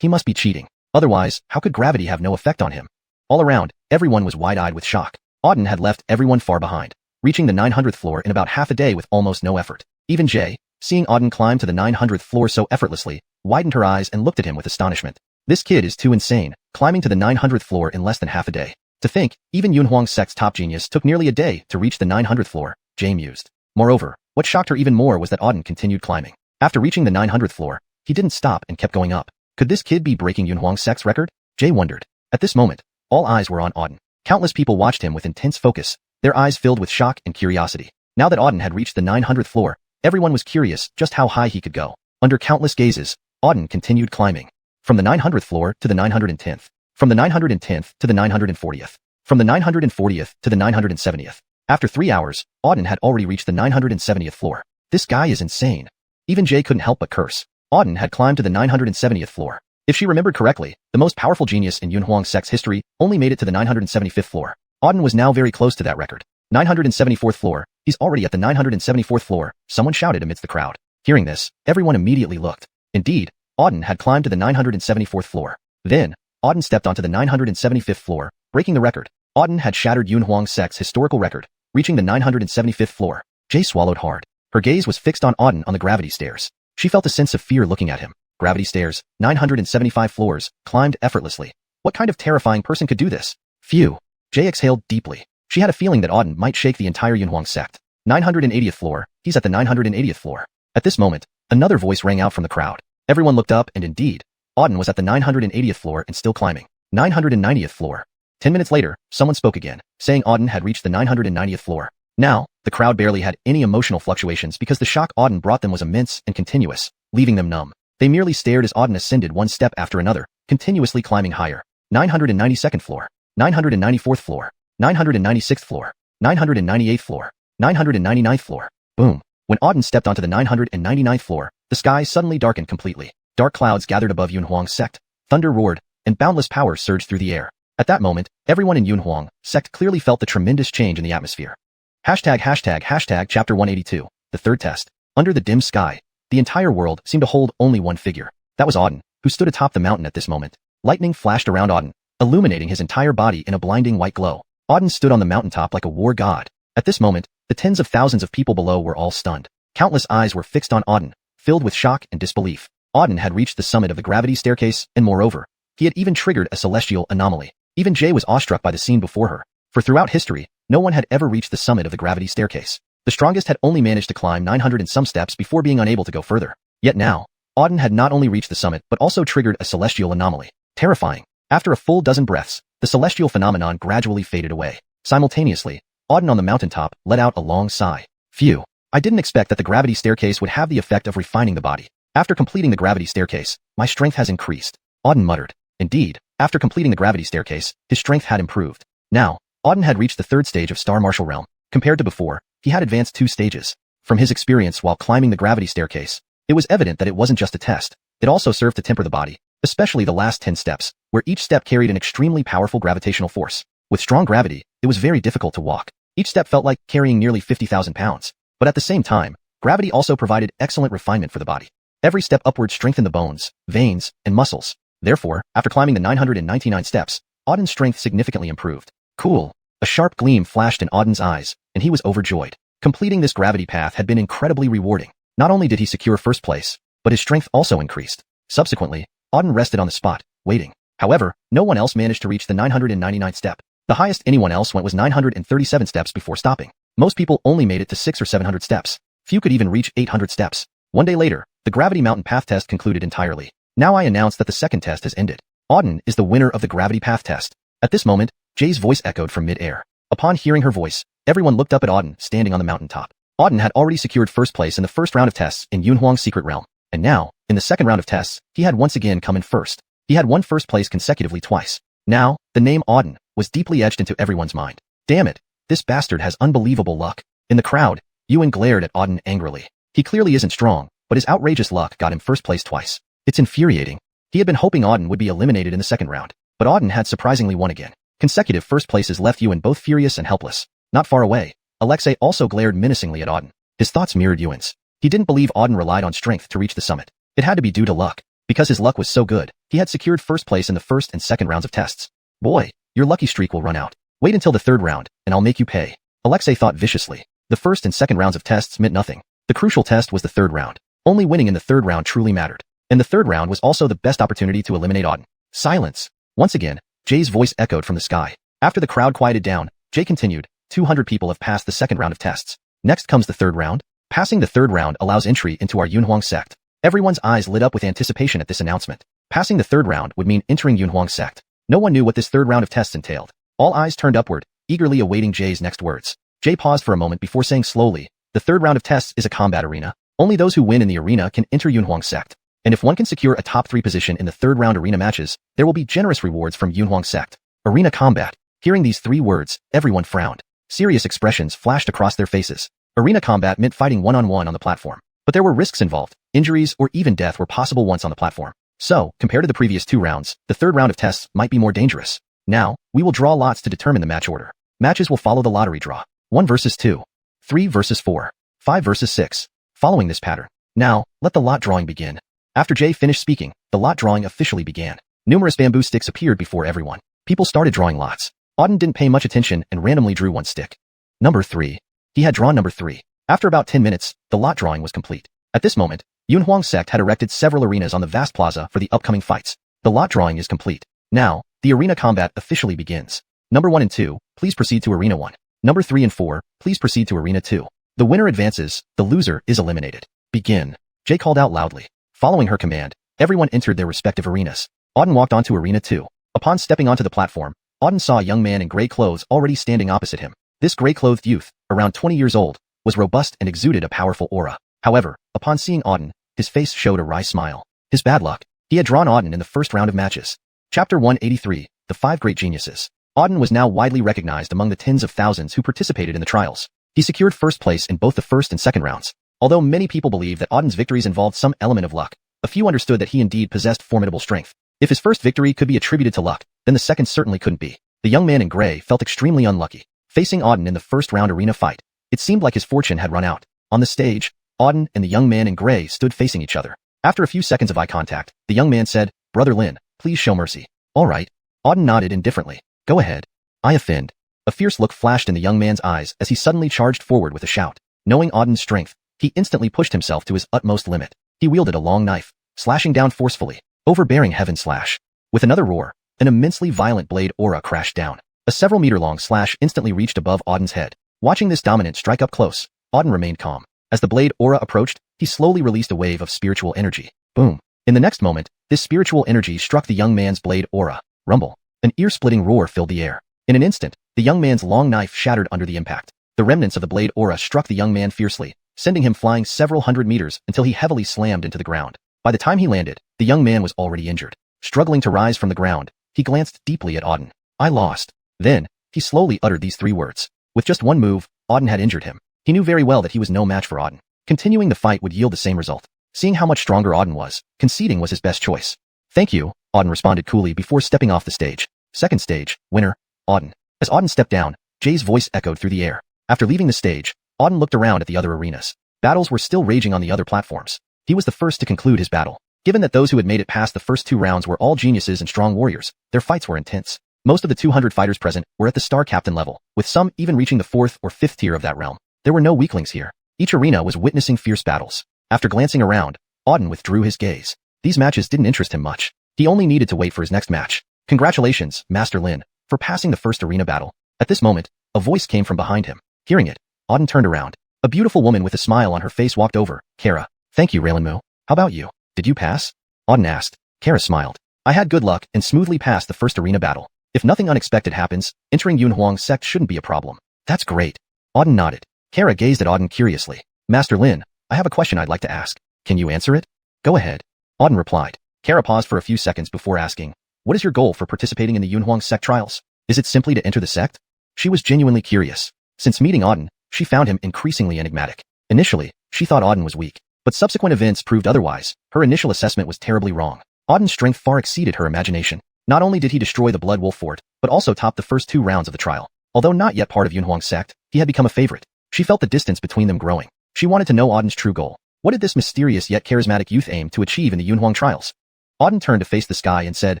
He must be cheating. Otherwise, how could gravity have no effect on him? All around, everyone was wide-eyed with shock. Auden had left everyone far behind, reaching the 900th floor in about half a day with almost no effort. Even Jay, seeing Auden climb to the 900th floor so effortlessly, widened her eyes and looked at him with astonishment. This kid is too insane, climbing to the 900th floor in less than half a day. To think, even Xuanhuan sect's top genius took nearly a day to reach the 900th floor, Jay mused. Moreover, what shocked her even more was that Auden continued climbing. After reaching the 900th floor, he didn't stop and kept going up. Could this kid be breaking Xuanhuan sect's record? Jay wondered. At this moment, all eyes were on Auden. Countless people watched him with intense focus, their eyes filled with shock and curiosity. Now that Auden had reached the 900th floor, everyone was curious just how high he could go. Under countless gazes, Auden continued climbing. From the 900th floor to the 910th. From the 910th to the 940th. From the 940th to the 970th. After 3 hours, Auden had already reached the 970th floor. This guy is insane. Even Jay couldn't help but curse. Auden had climbed to the 970th floor. If she remembered correctly, the most powerful genius in Xuanhuan sect's history only made it to the 975th floor. Auden was now very close to that record. 974th floor, he's already at the 974th floor, someone shouted amidst the crowd. Hearing this, everyone immediately looked. Indeed, Auden had climbed to the 974th floor. Then, Auden stepped onto the 975th floor, breaking the record. Auden had shattered Xuanhuan sect's historical record, reaching the 975th floor. Jay swallowed hard. Her gaze was fixed on Auden on the gravity stairs. She felt a sense of fear looking at him. Gravity stairs, 975 floors, climbed effortlessly. What kind of terrifying person could do this? Phew. Jay exhaled deeply. She had a feeling that Auden might shake the entire Xuanhuan sect. 980th floor, he's at the 980th floor. At this moment, another voice rang out from the crowd. Everyone looked up and indeed, Auden was at the 980th floor and still climbing. 990th floor. 10 minutes later, someone spoke again, saying Auden had reached the 990th floor. Now, the crowd barely had any emotional fluctuations because the shock Auden brought them was immense and continuous, leaving them numb. They merely stared as Auden ascended one step after another, continuously climbing higher. 992nd floor. 994th floor. 996th floor. 998th floor. 999th floor. Boom. When Auden stepped onto the 999th floor, the sky suddenly darkened completely. Dark clouds gathered above Xuanhuan sect. Thunder roared, and boundless power surged through the air. At that moment, everyone in Xuanhuan sect clearly felt the tremendous change in the atmosphere. Chapter 182. The third test. Under the dim sky, the entire world seemed to hold only one figure. That was Auden, who stood atop the mountain at this moment. Lightning flashed around Auden, illuminating his entire body in a blinding white glow. Auden stood on the mountaintop like a war god. At this moment, the tens of thousands of people below were all stunned. Countless eyes were fixed on Auden, filled with shock and disbelief. Auden had reached the summit of the gravity staircase, and moreover, he had even triggered a celestial anomaly. Even Jay was awestruck by the scene before her. For throughout history, no one had ever reached the summit of the gravity staircase. The strongest had only managed to climb 900 and some steps before being unable to go further. Yet now, Auden had not only reached the summit but also triggered a celestial anomaly. Terrifying. After a full dozen breaths, the celestial phenomenon gradually faded away. Simultaneously, Auden on the mountaintop let out a long sigh. Phew. I didn't expect that the gravity staircase would have the effect of refining the body. After completing the gravity staircase, my strength has increased. Auden muttered. Indeed, after completing the gravity staircase, his strength had improved. Now, Auden had reached the third stage of Star Martial Realm. Compared to before, he had advanced 2 stages. From his experience while climbing the gravity staircase, it was evident that it wasn't just a test. It also served to temper the body, especially the last 10 steps, where each step carried an extremely powerful gravitational force. With strong gravity, it was very difficult to walk. Each step felt like carrying nearly 50,000 pounds. But at the same time, gravity also provided excellent refinement for the body. Every step upward strengthened the bones, veins, and muscles. Therefore, after climbing the 999 steps, Auden's strength significantly improved. Cool. A sharp gleam flashed in Auden's eyes, and he was overjoyed. Completing this gravity path had been incredibly rewarding. Not only did he secure first place, but his strength also increased. Subsequently, Auden rested on the spot, waiting. However, no one else managed to reach the 999th step. The highest anyone else went was 937 steps before stopping. Most people only made it to 600 or 700 steps. Few could even reach 800 steps. One day later, the Gravity Mountain Path test concluded entirely. Now I announce that the second test has ended. Auden is the winner of the Gravity Path test. At this moment, Jay's voice echoed from mid-air. Upon hearing her voice, everyone looked up at Auden standing on the mountaintop. Auden had already secured first place in the first round of tests in Yunhuang's secret realm. And now, in the second round of tests, he had once again come in first. He had won first place consecutively twice. Now, the name Auden was deeply etched into everyone's mind. Damn it, this bastard has unbelievable luck. In the crowd, Yuan glared at Auden angrily. He clearly isn't strong, but his outrageous luck got him first place twice. It's infuriating. He had been hoping Auden would be eliminated in the second round, but Auden had surprisingly won again. Consecutive first places left Yuan both furious and helpless. Not far away, Alexei also glared menacingly at Auden. His thoughts mirrored Yuan's. He didn't believe Auden relied on strength to reach the summit. It had to be due to luck. Because his luck was so good, he had secured first place in the first and second rounds of tests. Boy, your lucky streak will run out. Wait until the third round, and I'll make you pay. Alexei thought viciously. The first and second rounds of tests meant nothing. The crucial test was the third round. Only winning in the third round truly mattered. And the third round was also the best opportunity to eliminate Auden. Silence. Once again, Jay's voice echoed from the sky. After the crowd quieted down, Jay continued, 200 people have passed the second round of tests. Next comes the third round. Passing the third round allows entry into our Yunhuang sect. Everyone's eyes lit up with anticipation at this announcement. Passing the third round would mean entering Yunhuang sect. No one knew what this third round of tests entailed. All eyes turned upward, eagerly awaiting Jay's next words. Jay paused for a moment before saying slowly, the third round of tests is a combat arena. Only those who win in the arena can enter Yunhuang sect. And if one can secure a top 3 position in the third round arena matches, there will be generous rewards from Yunhuang sect. Arena combat. Hearing these 3 words, everyone frowned. Serious expressions flashed across their faces. Arena combat meant fighting one-on-one on the platform. But there were risks involved. Injuries or even death were possible once on the platform. So, compared to the previous 2 rounds, the third round of tests might be more dangerous. Now, we will draw lots to determine the match order. Matches will follow the lottery draw. 1 versus 2. 3 versus 4. 5 versus 6. Following this pattern. Now, let the lot drawing begin. After Jay finished speaking, the lot drawing officially began. Numerous bamboo sticks appeared before everyone. People started drawing lots. Auden didn't pay much attention and randomly drew 1 stick. Number 3. He had drawn number 3. After about 10 minutes, the lot drawing was complete. At this moment, Yunhuang sect had erected several arenas on the vast plaza for the upcoming fights. The lot drawing is complete. Now, the arena combat officially begins. Number 1 and 2, please proceed to arena 1. Number 3 and 4, please proceed to arena 2. The winner advances, the loser is eliminated. Begin. Jay called out loudly. Following her command, everyone entered their respective arenas. Auden walked onto arena 2. Upon stepping onto the platform, Auden saw a young man in gray clothes already standing opposite him. This gray-clothed youth, around 20 years old, was robust and exuded a powerful aura. However, upon seeing Auden, his face showed a wry smile. His bad luck. He had drawn Auden in the first round of matches. Chapter 183, The 5 Great Geniuses. Auden was now widely recognized among the tens of thousands who participated in the trials. He secured first place in both the first and second rounds. Although many people believe that Auden's victories involved some element of luck, a few understood that he indeed possessed formidable strength. If his first victory could be attributed to luck, then the second certainly couldn't be. The young man in gray felt extremely unlucky. Facing Auden in the first round arena fight, it seemed like his fortune had run out. On the stage, Auden and the young man in gray stood facing each other. After a few seconds of eye contact, the young man said, Brother Lin, please show mercy. All right. Auden nodded indifferently. Go ahead. I offend. A fierce look flashed in the young man's eyes as he suddenly charged forward with a shout. Knowing Auden's strength, he instantly pushed himself to his utmost limit. He wielded a long knife, slashing down forcefully, overbearing heaven slash. With another roar, an immensely violent blade aura crashed down. A several-meter-long slash instantly reached above Auden's head. Watching this dominant strike up close, Auden remained calm. As the blade aura approached, he slowly released a wave of spiritual energy. Boom. In the next moment, this spiritual energy struck the young man's blade aura. Rumble. An ear-splitting roar filled the air. In an instant, the young man's long knife shattered under the impact. The remnants of the blade aura struck the young man fiercely, sending him flying several hundred meters until he heavily slammed into the ground. By the time he landed, the young man was already injured. Struggling to rise from the ground, he glanced deeply at Auden. I lost. Then, he slowly uttered these three words. With just one move, Auden had injured him. He knew very well that he was no match for Auden. Continuing the fight would yield the same result. Seeing how much stronger Auden was, conceding was his best choice. Thank you, Auden responded coolly before stepping off the stage. Second stage, winner, Auden. As Auden stepped down, Jay's voice echoed through the air. After leaving the stage, Auden looked around at the other arenas. Battles were still raging on the other platforms. He was the first to conclude his battle. Given that those who had made it past the first 2 rounds were all geniuses and strong warriors, their fights were intense. Most of the 200 fighters present were at the star captain level, with some even reaching the 4th or 5th tier of that realm. There were no weaklings here. Each arena was witnessing fierce battles. After glancing around, Auden withdrew his gaze. These matches didn't interest him much. He only needed to wait for his next match. Congratulations, Master Lin, for passing the first arena battle. At this moment, a voice came from behind him. Hearing it, Auden turned around. A beautiful woman with a smile on her face walked over. Kara. Thank you, Raylan Mu. How about you? Did you pass? Auden asked. Kara smiled. I had good luck and smoothly passed the first arena battle. If nothing unexpected happens, entering Yunhuang's sect shouldn't be a problem. That's great. Auden nodded. Kara gazed at Auden curiously. Master Lin, I have a question I'd like to ask. Can you answer it? Go ahead. Auden replied. Kara paused for a few seconds before asking, what is your goal for participating in the Yunhuang sect trials? Is it simply to enter the sect? She was genuinely curious. Since meeting Auden, she found him increasingly enigmatic. Initially, she thought Auden was weak, but subsequent events proved otherwise. Her initial assessment was terribly wrong. Auden's strength far exceeded her imagination. Not only did he destroy the Blood Wolf Fort, but also topped the first 2 rounds of the trial. Although not yet part of Yunhuang's sect, he had become a favorite. She felt the distance between them growing. She wanted to know Auden's true goal. What did this mysterious yet charismatic youth aim to achieve in the Yunhuang trials? Auden turned to face the sky and said,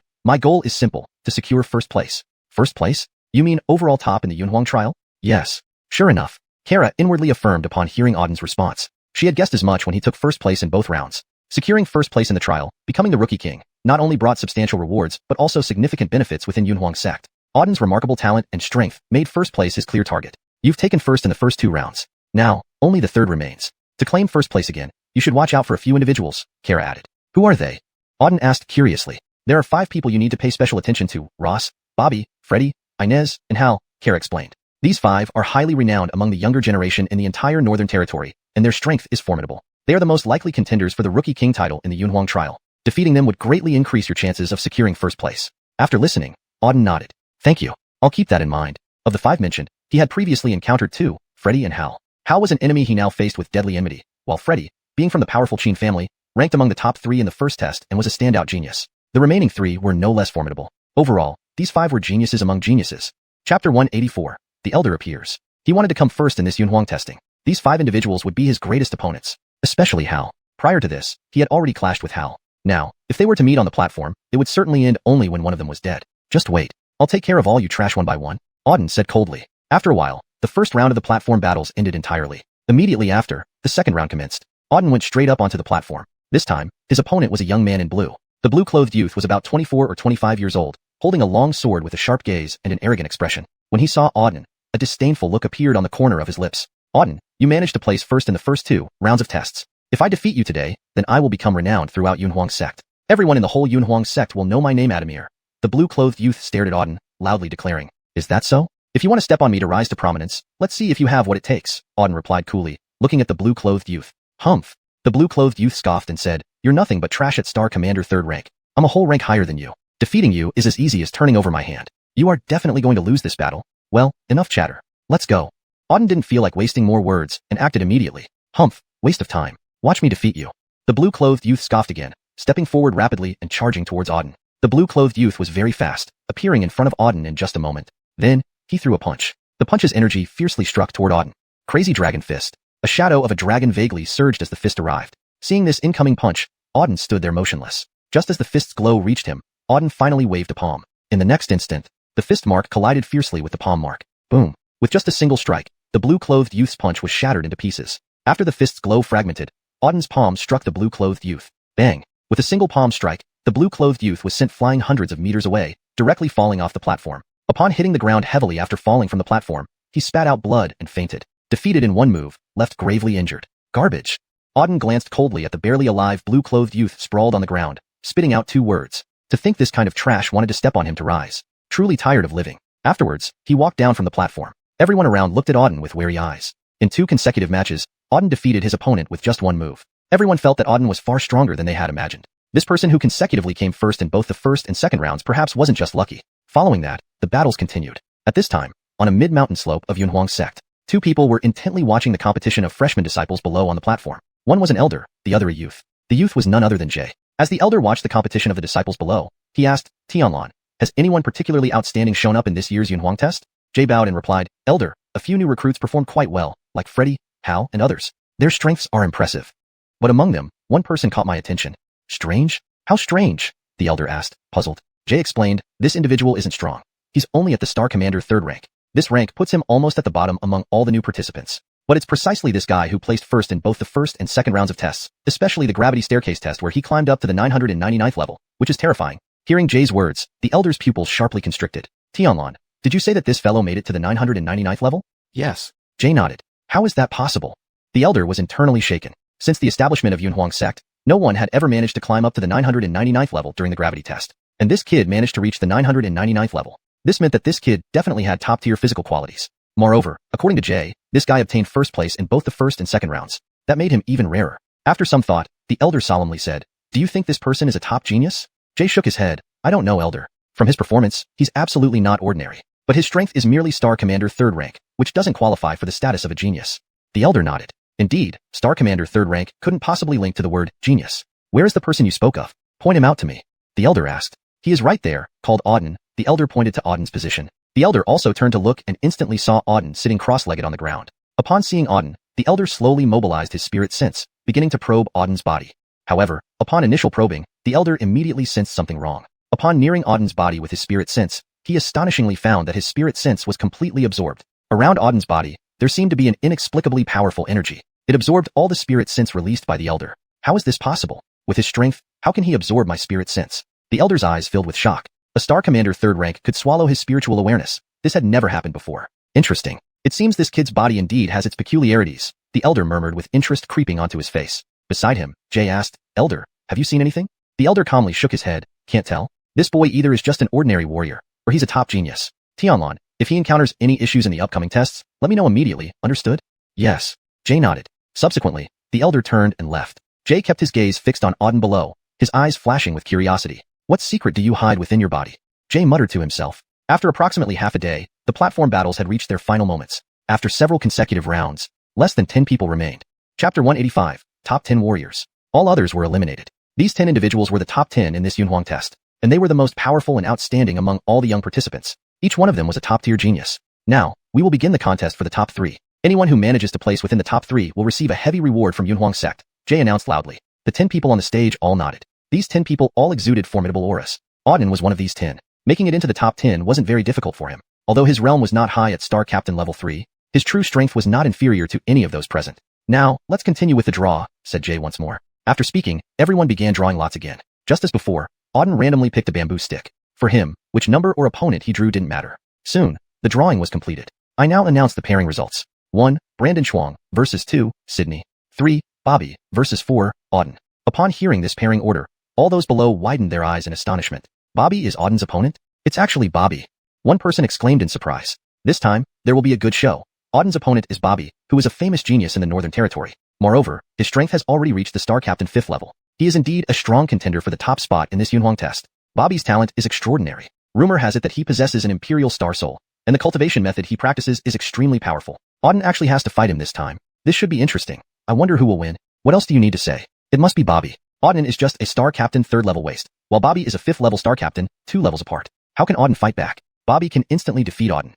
my goal is simple, to secure first place. First place? You mean overall top in the Yunhuang trial? Yes. Sure enough. Kara inwardly affirmed upon hearing Auden's response. She had guessed as much when he took first place in both rounds. Securing first place in the trial, becoming the Rookie King, not only brought substantial rewards but also significant benefits within Yunhuang's sect. Auden's remarkable talent and strength made first place his clear target. You've taken first in the first 2 rounds. Now, only the third remains. To claim first place again, you should watch out for a few individuals, Kara added. Who are they? Auden asked curiously. There are 5 people you need to pay special attention to, Ross, Bobby, Freddy, Inez, and Hal, Kara explained. These 5 are highly renowned among the younger generation in the entire Northern Territory, and their strength is formidable. They are the most likely contenders for the Rookie King title in the Yunhuang trial. Defeating them would greatly increase your chances of securing first place. After listening, Auden nodded. Thank you. I'll keep that in mind. Of the 5 mentioned, he had previously encountered 2, Freddy and Hal. Hal was an enemy he now faced with deadly enmity, while Freddy, being from the powerful Qin family, ranked among the top 3 in the first test and was a standout genius. The remaining 3 were no less formidable. Overall, these 5 were geniuses among geniuses. Chapter 184. The Elder appears. He wanted to come first in this Yunhuang testing. These 5 individuals would be his greatest opponents. Especially Hal. Prior to this, he had already clashed with Hal. Now, if they were to meet on the platform, it would certainly end only when one of them was dead. Just wait. I'll take care of all you trash one by one, Auden said coldly. After a while, the first round of the platform battles ended entirely. Immediately after, the second round commenced. Auden went straight up onto the platform. This time, his opponent was a young man in blue. The blue-clothed youth was about 24 or 25 years old, holding a long sword with a sharp gaze and an arrogant expression. When he saw Auden, a disdainful look appeared on the corner of his lips. Auden, you managed to place first in the first 2 rounds of tests. If I defeat you today, then I will become renowned throughout Yunhuang's sect. Everyone in the whole Yunhuang sect will know my name, Adamir. The blue-clothed youth stared at Auden, loudly declaring, is that so? If you want to step on me to rise to prominence, let's see if you have what it takes, Auden replied coolly, looking at the blue-clothed youth. Humph. The blue-clothed youth scoffed and said, you're nothing but trash at Star Commander 3rd rank. I'm a whole rank higher than you. Defeating you is as easy as turning over my hand. You are definitely going to lose this battle. Well, enough chatter. Let's go. Auden didn't feel like wasting more words and acted immediately. Humph, waste of time. Watch me defeat you. The blue-clothed youth scoffed again, stepping forward rapidly and charging towards Auden. The blue-clothed youth was very fast, appearing in front of Auden in just a moment. Then, he threw a punch. The punch's energy fiercely struck toward Auden. Crazy Dragon Fist. A shadow of a dragon vaguely surged as the fist arrived. Seeing this incoming punch, Auden stood there motionless. Just as the fist's glow reached him, Auden finally waved a palm. In the next instant, the fist mark collided fiercely with the palm mark. Boom. With just a single strike, the blue-clothed youth's punch was shattered into pieces. After the fist's glow fragmented, Auden's palm struck the blue-clothed youth. Bang! With a single palm strike, the blue-clothed youth was sent flying hundreds of meters away, directly falling off the platform. Upon hitting the ground heavily after falling from the platform, he spat out blood and fainted. Defeated in one move, left gravely injured. Garbage. Auden glanced coldly at the barely alive blue-clothed youth sprawled on the ground, spitting out 2 words. To think this kind of trash wanted to step on him to rise. Truly tired of living. Afterwards, he walked down from the platform. Everyone around looked at Auden with wary eyes. In 2 consecutive matches, Auden defeated his opponent with just 1 move. Everyone felt that Auden was far stronger than they had imagined. This person who consecutively came first in both the first and second rounds perhaps wasn't just lucky. Following that, the battles continued. At this time, on a mid-mountain slope of Xuanhuan sect, 2 people were intently watching the competition of freshman disciples below on the platform. One was an elder, the other a youth. The youth was none other than Jay. As the elder watched the competition of the disciples below, he asked, "Tianlan, has anyone particularly outstanding shown up in this year's Xuanhuan test?" Jay bowed and replied, "Elder, a few new recruits performed quite well, like Freddy, Hal, and others. Their strengths are impressive. But among them, one person caught my attention." "Strange? How strange?" the elder asked, puzzled. Jay explained, "This individual isn't strong. He's only at the Star Commander 3rd rank. This rank puts him almost at the bottom among all the new participants. But it's precisely this guy who placed first in both the first and second rounds of tests, especially the gravity staircase test where he climbed up to the 999th level, which is terrifying." Hearing Jay's words, the elder's pupils sharply constricted. "Tianlan, did you say that this fellow made it to the 999th level?" "Yes." Jay nodded. "How is that possible?" The elder was internally shaken. Since the establishment of Xuanhuan sect, no one had ever managed to climb up to the 999th level during the gravity test. And this kid managed to reach the 999th level. This meant that this kid definitely had top-tier physical qualities. Moreover, according to Jay, this guy obtained first place in both the first and second rounds. That made him even rarer. After some thought, the elder solemnly said, "Do you think this person is a top genius?" Jay shook his head. "I don't know, elder. From his performance, he's absolutely not ordinary. But his strength is merely Star Commander 3rd rank, which doesn't qualify for the status of a genius." The elder nodded. "Indeed, Star Commander 3rd rank couldn't possibly link to the word genius. Where is the person you spoke of? Point him out to me." The elder asked. "He is right there," called Auden. The elder pointed to Auden's position. The elder also turned to look and instantly saw Auden sitting cross-legged on the ground. Upon seeing Auden, the elder slowly mobilized his spirit sense, beginning to probe Auden's body. However, upon initial probing, the elder immediately sensed something wrong. Upon nearing Auden's body with his spirit sense, he astonishingly found that his spirit sense was completely absorbed. Around Auden's body, there seemed to be an inexplicably powerful energy. It absorbed all the spirit sense released by the elder. How is this possible? With his strength, how can he absorb my spirit sense? The elder's eyes filled with shock. A Star Commander 3rd rank could swallow his spiritual awareness. This had never happened before. Interesting. It seems this kid's body indeed has its peculiarities, the elder murmured with interest creeping onto his face. Beside him, Jay asked, "Elder, have you seen anything?" The elder calmly shook his head. "Can't tell. This boy either is just an ordinary warrior, or he's a top genius. Tianlan, if he encounters any issues in the upcoming tests, let me know immediately, understood?" "Yes." Jay nodded. Subsequently, the elder turned and left. Jay kept his gaze fixed on Auden below, his eyes flashing with curiosity. "What secret do you hide within your body?" Jay muttered to himself. After approximately half a day, the platform battles had reached their final moments. After several consecutive rounds, less than 10 people remained. Chapter 185, Top 10 Warriors. All others were eliminated. These 10 individuals were the top 10 in this Xuanhuan test, and they were the most powerful and outstanding among all the young participants. Each one of them was a top-tier genius. Now, we will begin the contest for the top 3. Anyone who manages to place within the top 3 will receive a heavy reward from Xuanhuan sect, Jay announced loudly. The 10 people on the stage all nodded. These 10 people all exuded formidable auras. Auden was one of these 10. Making it into the top 10 wasn't very difficult for him. Although his realm was not high at Star Captain level 3, his true strength was not inferior to any of those present. "Now, let's continue with the draw," said Jay once more. After speaking, everyone began drawing lots again. Just as before, Auden randomly picked a bamboo stick. For him, which number or opponent he drew didn't matter. Soon, the drawing was completed. I now announce the pairing results. 1. Brandon Shuang versus 2. Sydney. 3. Bobby versus 4. Auden. Upon hearing this pairing order, all those below widened their eyes in astonishment. Bobby is Auden's opponent? It's actually Bobby. One person exclaimed in surprise. This time, there will be a good show. Auden's opponent is Bobby, who is a famous genius in the Northern Territory. Moreover, his strength has already reached the Star Captain 5th level. He is indeed a strong contender for the top spot in this Xuanhuan test. Bobby's talent is extraordinary. Rumor has it that he possesses an Imperial Star Soul, and the cultivation method he practices is extremely powerful. Auden actually has to fight him this time. This should be interesting. I wonder who will win. What else do you need to say? It must be Bobby. Auden is just a Star Captain 3rd level waste, while Bobby is a 5th level Star Captain, 2 levels apart. How can Auden fight back? Bobby can instantly defeat Auden.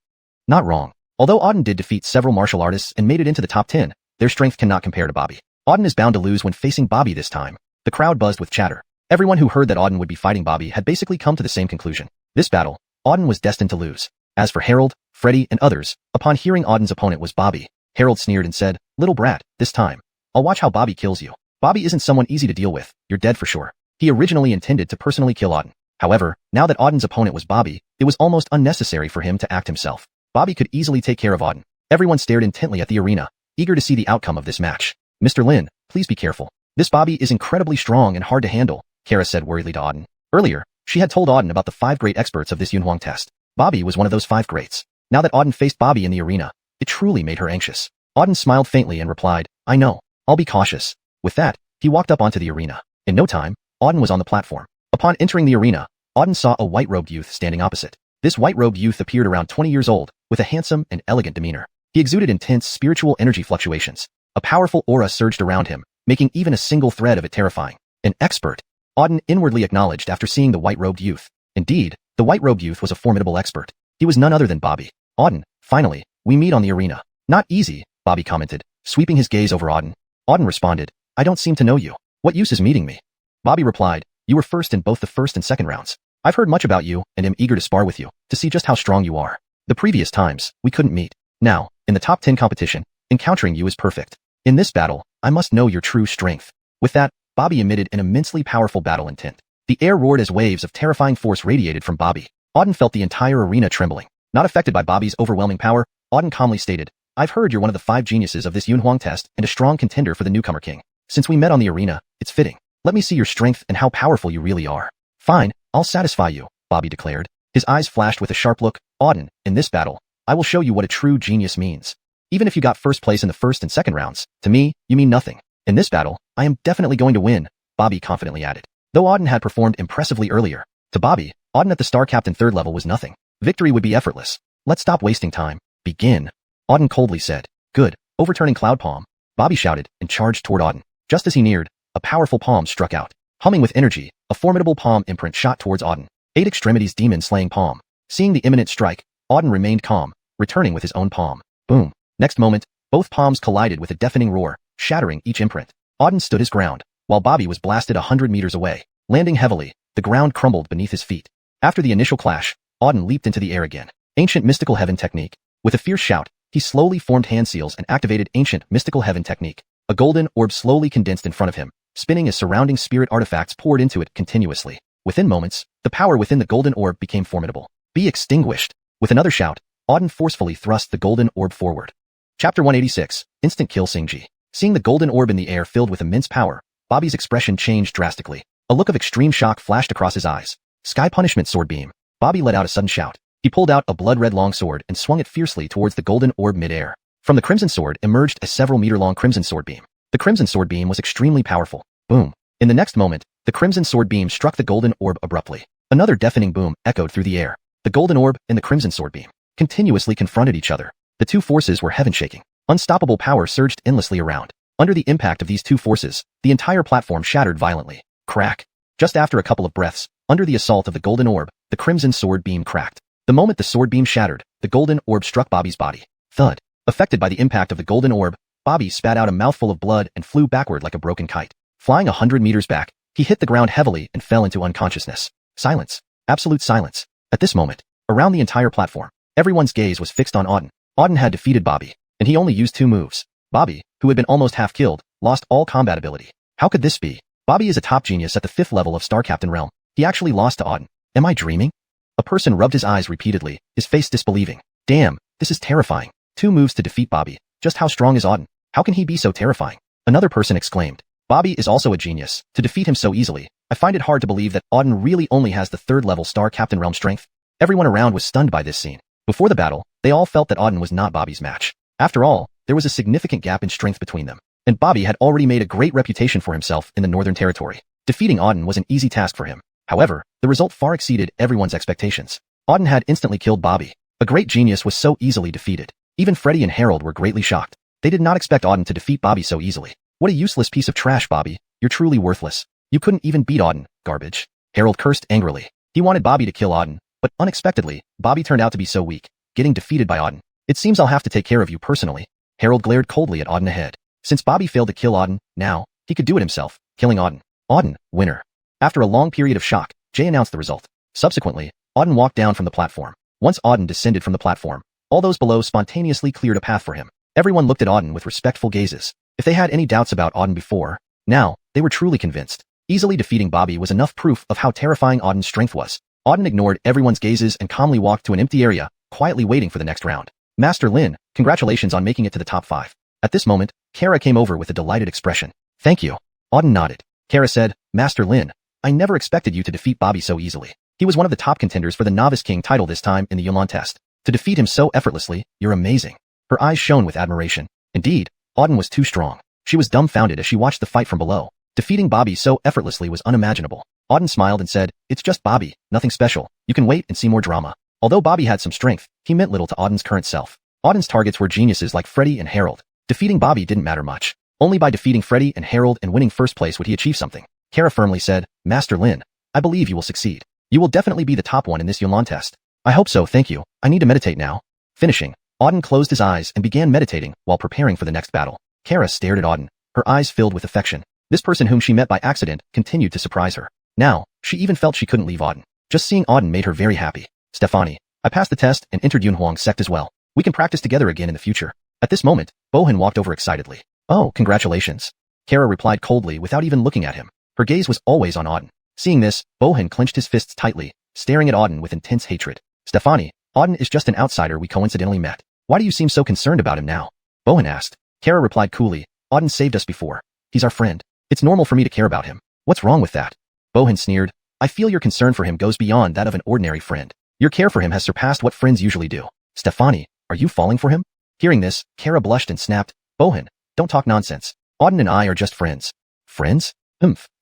Not wrong. Although Auden did defeat several martial artists and made it into the top 10, their strength cannot compare to Bobby. Auden is bound to lose when facing Bobby this time. The crowd buzzed with chatter. Everyone who heard that Auden would be fighting Bobby had basically come to the same conclusion. This battle, Auden was destined to lose. As for Harold, Freddy, and others, upon hearing Auden's opponent was Bobby, Harold sneered and said, "Little brat, this time, I'll watch how Bobby kills you." Bobby isn't someone easy to deal with. You're dead for sure. He originally intended to personally kill Auden. However, now that Auden's opponent was Bobby, It was almost unnecessary for him to act himself. Bobby could easily take care of Auden. Everyone stared intently at the arena, eager to see the outcome of this match. Mr. Lin, please be careful. This Bobby is incredibly strong and hard to handle, Kara said worriedly to Auden. Earlier, she had told Auden about the 5 great experts of this xuanhuan test. Bobby was one of those 5 greats. Now that Auden faced Bobby in the arena, it truly made her anxious. Auden smiled faintly and replied, I know. I'll be cautious. With that, he walked up onto the arena. In no time, Auden was on the platform. Upon entering the arena, Auden saw a white-robed youth standing opposite. This white-robed youth appeared around 20 years old, with a handsome and elegant demeanor. He exuded intense spiritual energy fluctuations. A powerful aura surged around him, making even a single thread of it terrifying. An expert, Auden inwardly acknowledged after seeing the white-robed youth. Indeed, the white-robed youth was a formidable expert. He was none other than Bobby. Auden, finally, we meet on the arena. Not easy, Bobby commented, sweeping his gaze over Auden. Auden responded, I don't seem to know you. What use is meeting me? Bobby replied, you were first in both the first and second rounds. I've heard much about you and am eager to spar with you, to see just how strong you are. The previous times, we couldn't meet. Now, in the top 10 competition, encountering you is perfect. In this battle, I must know your true strength. With that, Bobby emitted an immensely powerful battle intent. The air roared as waves of terrifying force radiated from Bobby. Auden felt the entire arena trembling. Not affected by Bobby's overwhelming power, Auden calmly stated, I've heard you're one of the 5 geniuses of this xuanhuan test and a strong contender for the newcomer king. Since we met on the arena, it's fitting. Let me see your strength and how powerful you really are. Fine, I'll satisfy you, Bobby declared. His eyes flashed with a sharp look. Auden, in this battle, I will show you what a true genius means. Even if you got first place in the first and second rounds, to me, you mean nothing. In this battle, I am definitely going to win, Bobby confidently added. Though Auden had performed impressively earlier, to Bobby, Auden at the Star Captain 3rd level was nothing. Victory would be effortless. Let's stop wasting time. Begin. Auden coldly said. Good. Overturning Cloud Palm, Bobby shouted and charged toward Auden. Just as he neared, a powerful palm struck out. Humming with energy, a formidable palm imprint shot towards Auden. 8 extremities demon-slaying palm. Seeing the imminent strike, Auden remained calm, returning with his own palm. Boom. Next moment, both palms collided with a deafening roar, shattering each imprint. Auden stood his ground, while Bobby was blasted 100 meters away. Landing heavily, the ground crumbled beneath his feet. After the initial clash, Auden leaped into the air again. Ancient Mystical Heaven Technique. With a fierce shout, he slowly formed hand seals and activated Ancient Mystical Heaven Technique. A golden orb slowly condensed in front of him, spinning as surrounding spirit artifacts poured into it continuously. Within moments, the power within the golden orb became formidable. Be extinguished. With another shout, Auden forcefully thrust the golden orb forward. Chapter 186, Instant Kill Singji. Seeing the golden orb in the air filled with immense power, Bobby's expression changed drastically. A look of extreme shock flashed across his eyes. Sky Punishment Sword Beam. Bobby let out a sudden shout. He pulled out a blood-red longsword and swung it fiercely towards the golden orb mid-air. From the Crimson Sword emerged a several meter-long Crimson Sword Beam. The Crimson Sword Beam was extremely powerful. Boom. In the next moment, the Crimson Sword Beam struck the golden orb abruptly. Another deafening boom echoed through the air. The golden orb and the Crimson Sword Beam continuously confronted each other. The two forces were heaven-shaking. Unstoppable power surged endlessly around. Under the impact of these two forces, the entire platform shattered violently. Crack. Just after a couple of breaths, under the assault of the golden orb, the Crimson Sword Beam cracked. The moment the sword beam shattered, the golden orb struck Bobby's body. Thud. Affected by the impact of the golden orb, Bobby spat out a mouthful of blood and flew backward like a broken kite. Flying 100 meters back, he hit the ground heavily and fell into unconsciousness. Silence. Absolute silence. At this moment, around the entire platform, everyone's gaze was fixed on Auden. Auden had defeated Bobby, and he only used 2 moves. Bobby, who had been almost half killed, lost all combat ability. How could this be? Bobby is a top genius at the 5th level of Star Captain realm. He actually lost to Auden. Am I dreaming? A person rubbed his eyes repeatedly, his face disbelieving. Damn, this is terrifying. 2 moves to defeat Bobby. Just how strong is Auden? How can he be so terrifying? Another person exclaimed. Bobby is also a genius. To defeat him so easily, I find it hard to believe that Auden really only has the 3rd level Star Captain realm strength. Everyone around was stunned by this scene. Before the battle, they all felt that Auden was not Bobby's match. After all, there was a significant gap in strength between them. And Bobby had already made a great reputation for himself in the Northern Territory. Defeating Auden was an easy task for him. However, the result far exceeded everyone's expectations. Auden had instantly killed Bobby. A great genius was so easily defeated. Even Freddy and Harold were greatly shocked. They did not expect Auden to defeat Bobby so easily. What a useless piece of trash, Bobby. You're truly worthless. You couldn't even beat Auden, garbage. Harold cursed angrily. He wanted Bobby to kill Auden, but unexpectedly, Bobby turned out to be so weak, getting defeated by Auden. It seems I'll have to take care of you personally. Harold glared coldly at Auden ahead. Since Bobby failed to kill Auden, now, he could do it himself, killing Auden. Auden, winner. After a long period of shock, Jay announced the result. Subsequently, Auden walked down from the platform. Once Auden descended from the platform, all those below spontaneously cleared a path for him. Everyone looked at Auden with respectful gazes. If they had any doubts about Auden before, now, they were truly convinced. Easily defeating Bobby was enough proof of how terrifying Auden's strength was. Auden ignored everyone's gazes and calmly walked to an empty area, quietly waiting for the next round. Master Lin, congratulations on making it to the top 5. At this moment, Kara came over with a delighted expression. Thank you. Auden nodded. Kara said, Master Lin, I never expected you to defeat Bobby so easily. He was one of the top contenders for the Novice King title this time in the Yuan test. To defeat him so effortlessly, you're amazing. Her eyes shone with admiration. Indeed, Auden was too strong. She was dumbfounded as she watched the fight from below. Defeating Bobby so effortlessly was unimaginable. Auden smiled and said, it's just Bobby, nothing special. You can wait and see more drama. Although Bobby had some strength, he meant little to Auden's current self. Auden's targets were geniuses like Freddy and Harold. Defeating Bobby didn't matter much. Only by defeating Freddy and Harold and winning first place would he achieve something. Kara firmly said, Master Lin, I believe you will succeed. You will definitely be the top one in this Yuan test. I hope so, thank you. I need to meditate now. Finishing, Auden closed his eyes and began meditating while preparing for the next battle. Kara stared at Auden, her eyes filled with affection. This person whom she met by accident continued to surprise her. Now, she even felt she couldn't leave Auden. Just seeing Auden made her very happy. Stefani, I passed the test and entered Yunhuang's sect as well. We can practice together again in the future. At this moment, Bohan walked over excitedly. Oh, congratulations. Kara replied coldly without even looking at him. Her gaze was always on Auden. Seeing this, Bohan clenched his fists tightly, staring at Auden with intense hatred. Stefani, Auden is just an outsider we coincidentally met. Why do you seem so concerned about him now? Bohan asked. Kara replied coolly, Auden saved us before. He's our friend. It's normal for me to care about him. What's wrong with that? Bohan sneered. I feel your concern for him goes beyond that of an ordinary friend. Your care for him has surpassed what friends usually do. Stefani, are you falling for him? Hearing this, Kara blushed and snapped, Bohan, don't talk nonsense. Auden and I are just friends. Friends?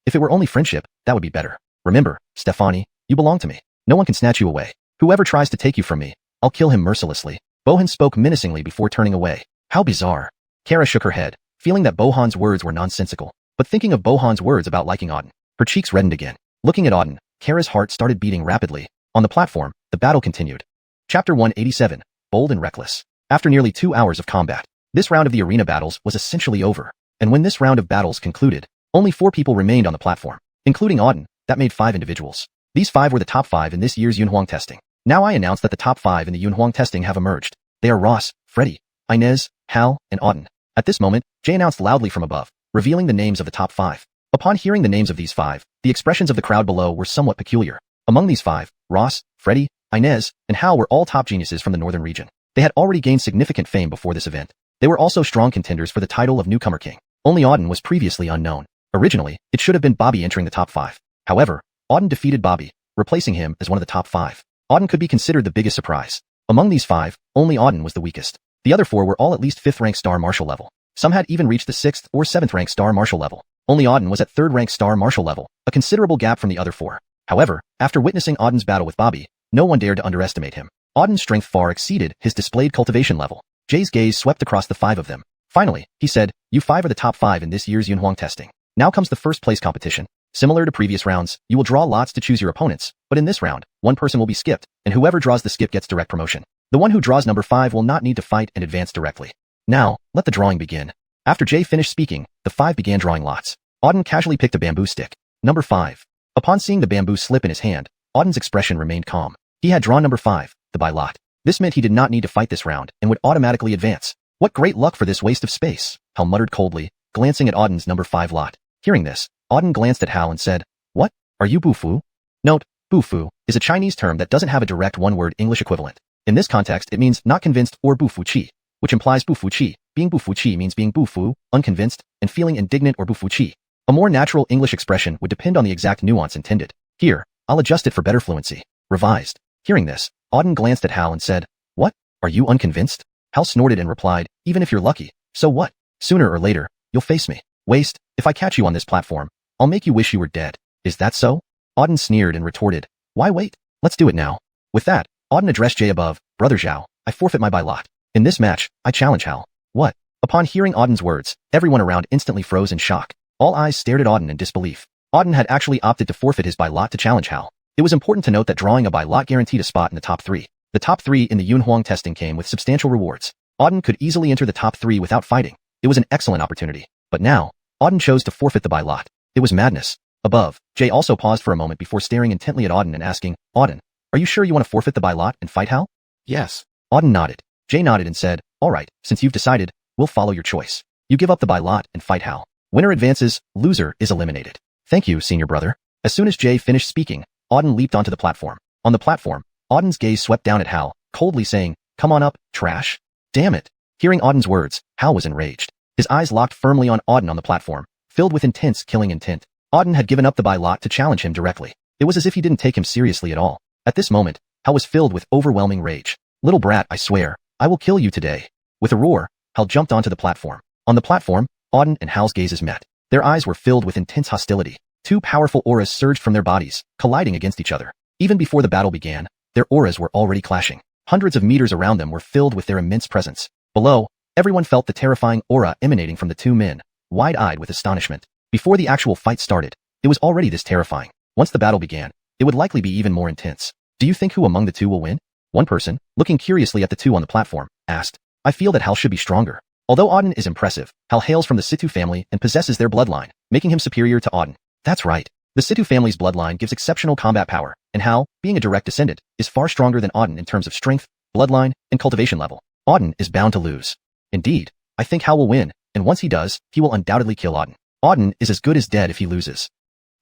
If it were only friendship, that would be better. Remember, Stefani, you belong to me. No one can snatch you away. Whoever tries to take you from me, I'll kill him mercilessly. Bohan spoke menacingly before turning away. How bizarre. Kara shook her head, feeling that Bohan's words were nonsensical, but thinking of Bohan's words about liking Auden. Her cheeks reddened again. Looking at Auden, Kara's heart started beating rapidly. On the platform, the battle continued. Chapter 187, Bold and Reckless. After nearly 2 hours of combat, this round of the arena battles was essentially over, and when this round of battles concluded, only 4 people remained on the platform, including Auden. That made 5 individuals. These 5 were the top 5 in this year's Yunhuang testing. Now I announce that the top 5 in the Yunhuang testing have emerged. They are Ross, Freddy, Inez, Hal, and Auden. At this moment, Jay announced loudly from above, revealing the names of the top 5. Upon hearing the names of these 5, the expressions of the crowd below were somewhat peculiar. Among these 5, Ross, Freddy, Inez, and Hal were all top geniuses from the northern region. They had already gained significant fame before this event. They were also strong contenders for the title of Newcomer King. Only Auden was previously unknown. Originally, it should have been Bobby entering the top 5. However, Auden defeated Bobby, replacing him as one of the top 5. Auden could be considered the biggest surprise. Among these 5, only Auden was the weakest. The other 4 were all at least 5th rank star marshal level. Some had even reached the 6th or 7th rank star marshal level. Only Auden was at 3rd rank star marshal level, a considerable gap from the other 4. However, after witnessing Auden's battle with Bobby, no one dared to underestimate him. Auden's strength far exceeded his displayed cultivation level. Jay's gaze swept across the 5 of them. Finally, he said, you 5 are the top 5 in this year's Yunhuang testing. Now comes the first place competition. Similar to previous rounds, you will draw lots to choose your opponents, but in this round, one person will be skipped, and whoever draws the skip gets direct promotion. The one who draws number 5 will not need to fight and advance directly. Now, let the drawing begin. After Jay finished speaking, the 5 began drawing lots. Auden casually picked a bamboo stick. Number 5. Upon seeing the bamboo slip in his hand, Auden's expression remained calm. He had drawn number 5, the by lot. This meant he did not need to fight this round and would automatically advance. What great luck for this waste of space, Hal muttered coldly, glancing at Auden's number 5 lot. Hearing this, Auden glanced at Hal and said, What? Are you Bufu? Note, Bufu is a Chinese term that doesn't have a direct one-word English equivalent. In this context, it means not convinced or Bufu Chi, which implies Bufu Chi. Being Bufu Chi means being Bufu, unconvinced, and feeling indignant or Bufu Chi. A more natural English expression would depend on the exact nuance intended. Here, I'll adjust it for better fluency. Revised. Hearing this, Auden glanced at Hal and said, What? Are you unconvinced? Hal snorted and replied, Even if you're lucky, so what? Sooner or later, you'll face me. Waste, if I catch you on this platform, I'll make you wish you were dead. Is that so? Auden sneered and retorted, Why wait? Let's do it now. With that, Auden addressed Jay above, Brother Zhao, I forfeit my by lot. In this match, I challenge Hal. What? Upon hearing Auden's words, everyone around instantly froze in shock. All eyes stared at Auden in disbelief. Auden had actually opted to forfeit his by lot to challenge Hal. It was important to note that drawing a by lot guaranteed a spot in the top 3. The top 3 in the Yunhuang testing came with substantial rewards. Auden could easily enter the top 3 without fighting. It was an excellent opportunity. But now, Auden chose to forfeit the by lot. It was madness. Above, Jay also paused for a moment before staring intently at Auden and asking, Auden, are you sure you want to forfeit the by lot and fight Hal? Yes. Auden nodded. Jay nodded and said, All right, since you've decided, we'll follow your choice. You give up the by lot and fight Hal. Winner advances, loser is eliminated. Thank you, senior brother. As soon as Jay finished speaking, Auden leaped onto the platform. On the platform, Auden's gaze swept down at Hal, coldly saying, "Come on up, trash." Damn it. Hearing Auden's words, Hal was enraged. His eyes locked firmly on Auden on the platform, filled with intense killing intent. Auden had given up the by-lot to challenge him directly. It was as if he didn't take him seriously at all. At this moment, Hal was filled with overwhelming rage. "Little brat, I swear, I will kill you today." With a roar, Hal jumped onto the platform. On the platform, Auden and Hal's gazes met. Their eyes were filled with intense hostility. Two powerful auras surged from their bodies, colliding against each other. Even before the battle began, their auras were already clashing. Hundreds of meters around them were filled with their immense presence. Below, everyone felt the terrifying aura emanating from the two men, wide-eyed with astonishment. Before the actual fight started, it was already this terrifying. Once the battle began, it would likely be even more intense. "Do you think who among the two will win?" One person, looking curiously at the two on the platform, asked. "I feel that Hal should be stronger." Although Auden is impressive, Hal hails from the Situ family and possesses their bloodline, making him superior to Auden. That's right. The Situ family's bloodline gives exceptional combat power, and Hal, being a direct descendant, is far stronger than Auden in terms of strength, bloodline, and cultivation level. Auden is bound to lose. Indeed, I think Hal will win, and once he does, he will undoubtedly kill Auden. Auden is as good as dead if he loses.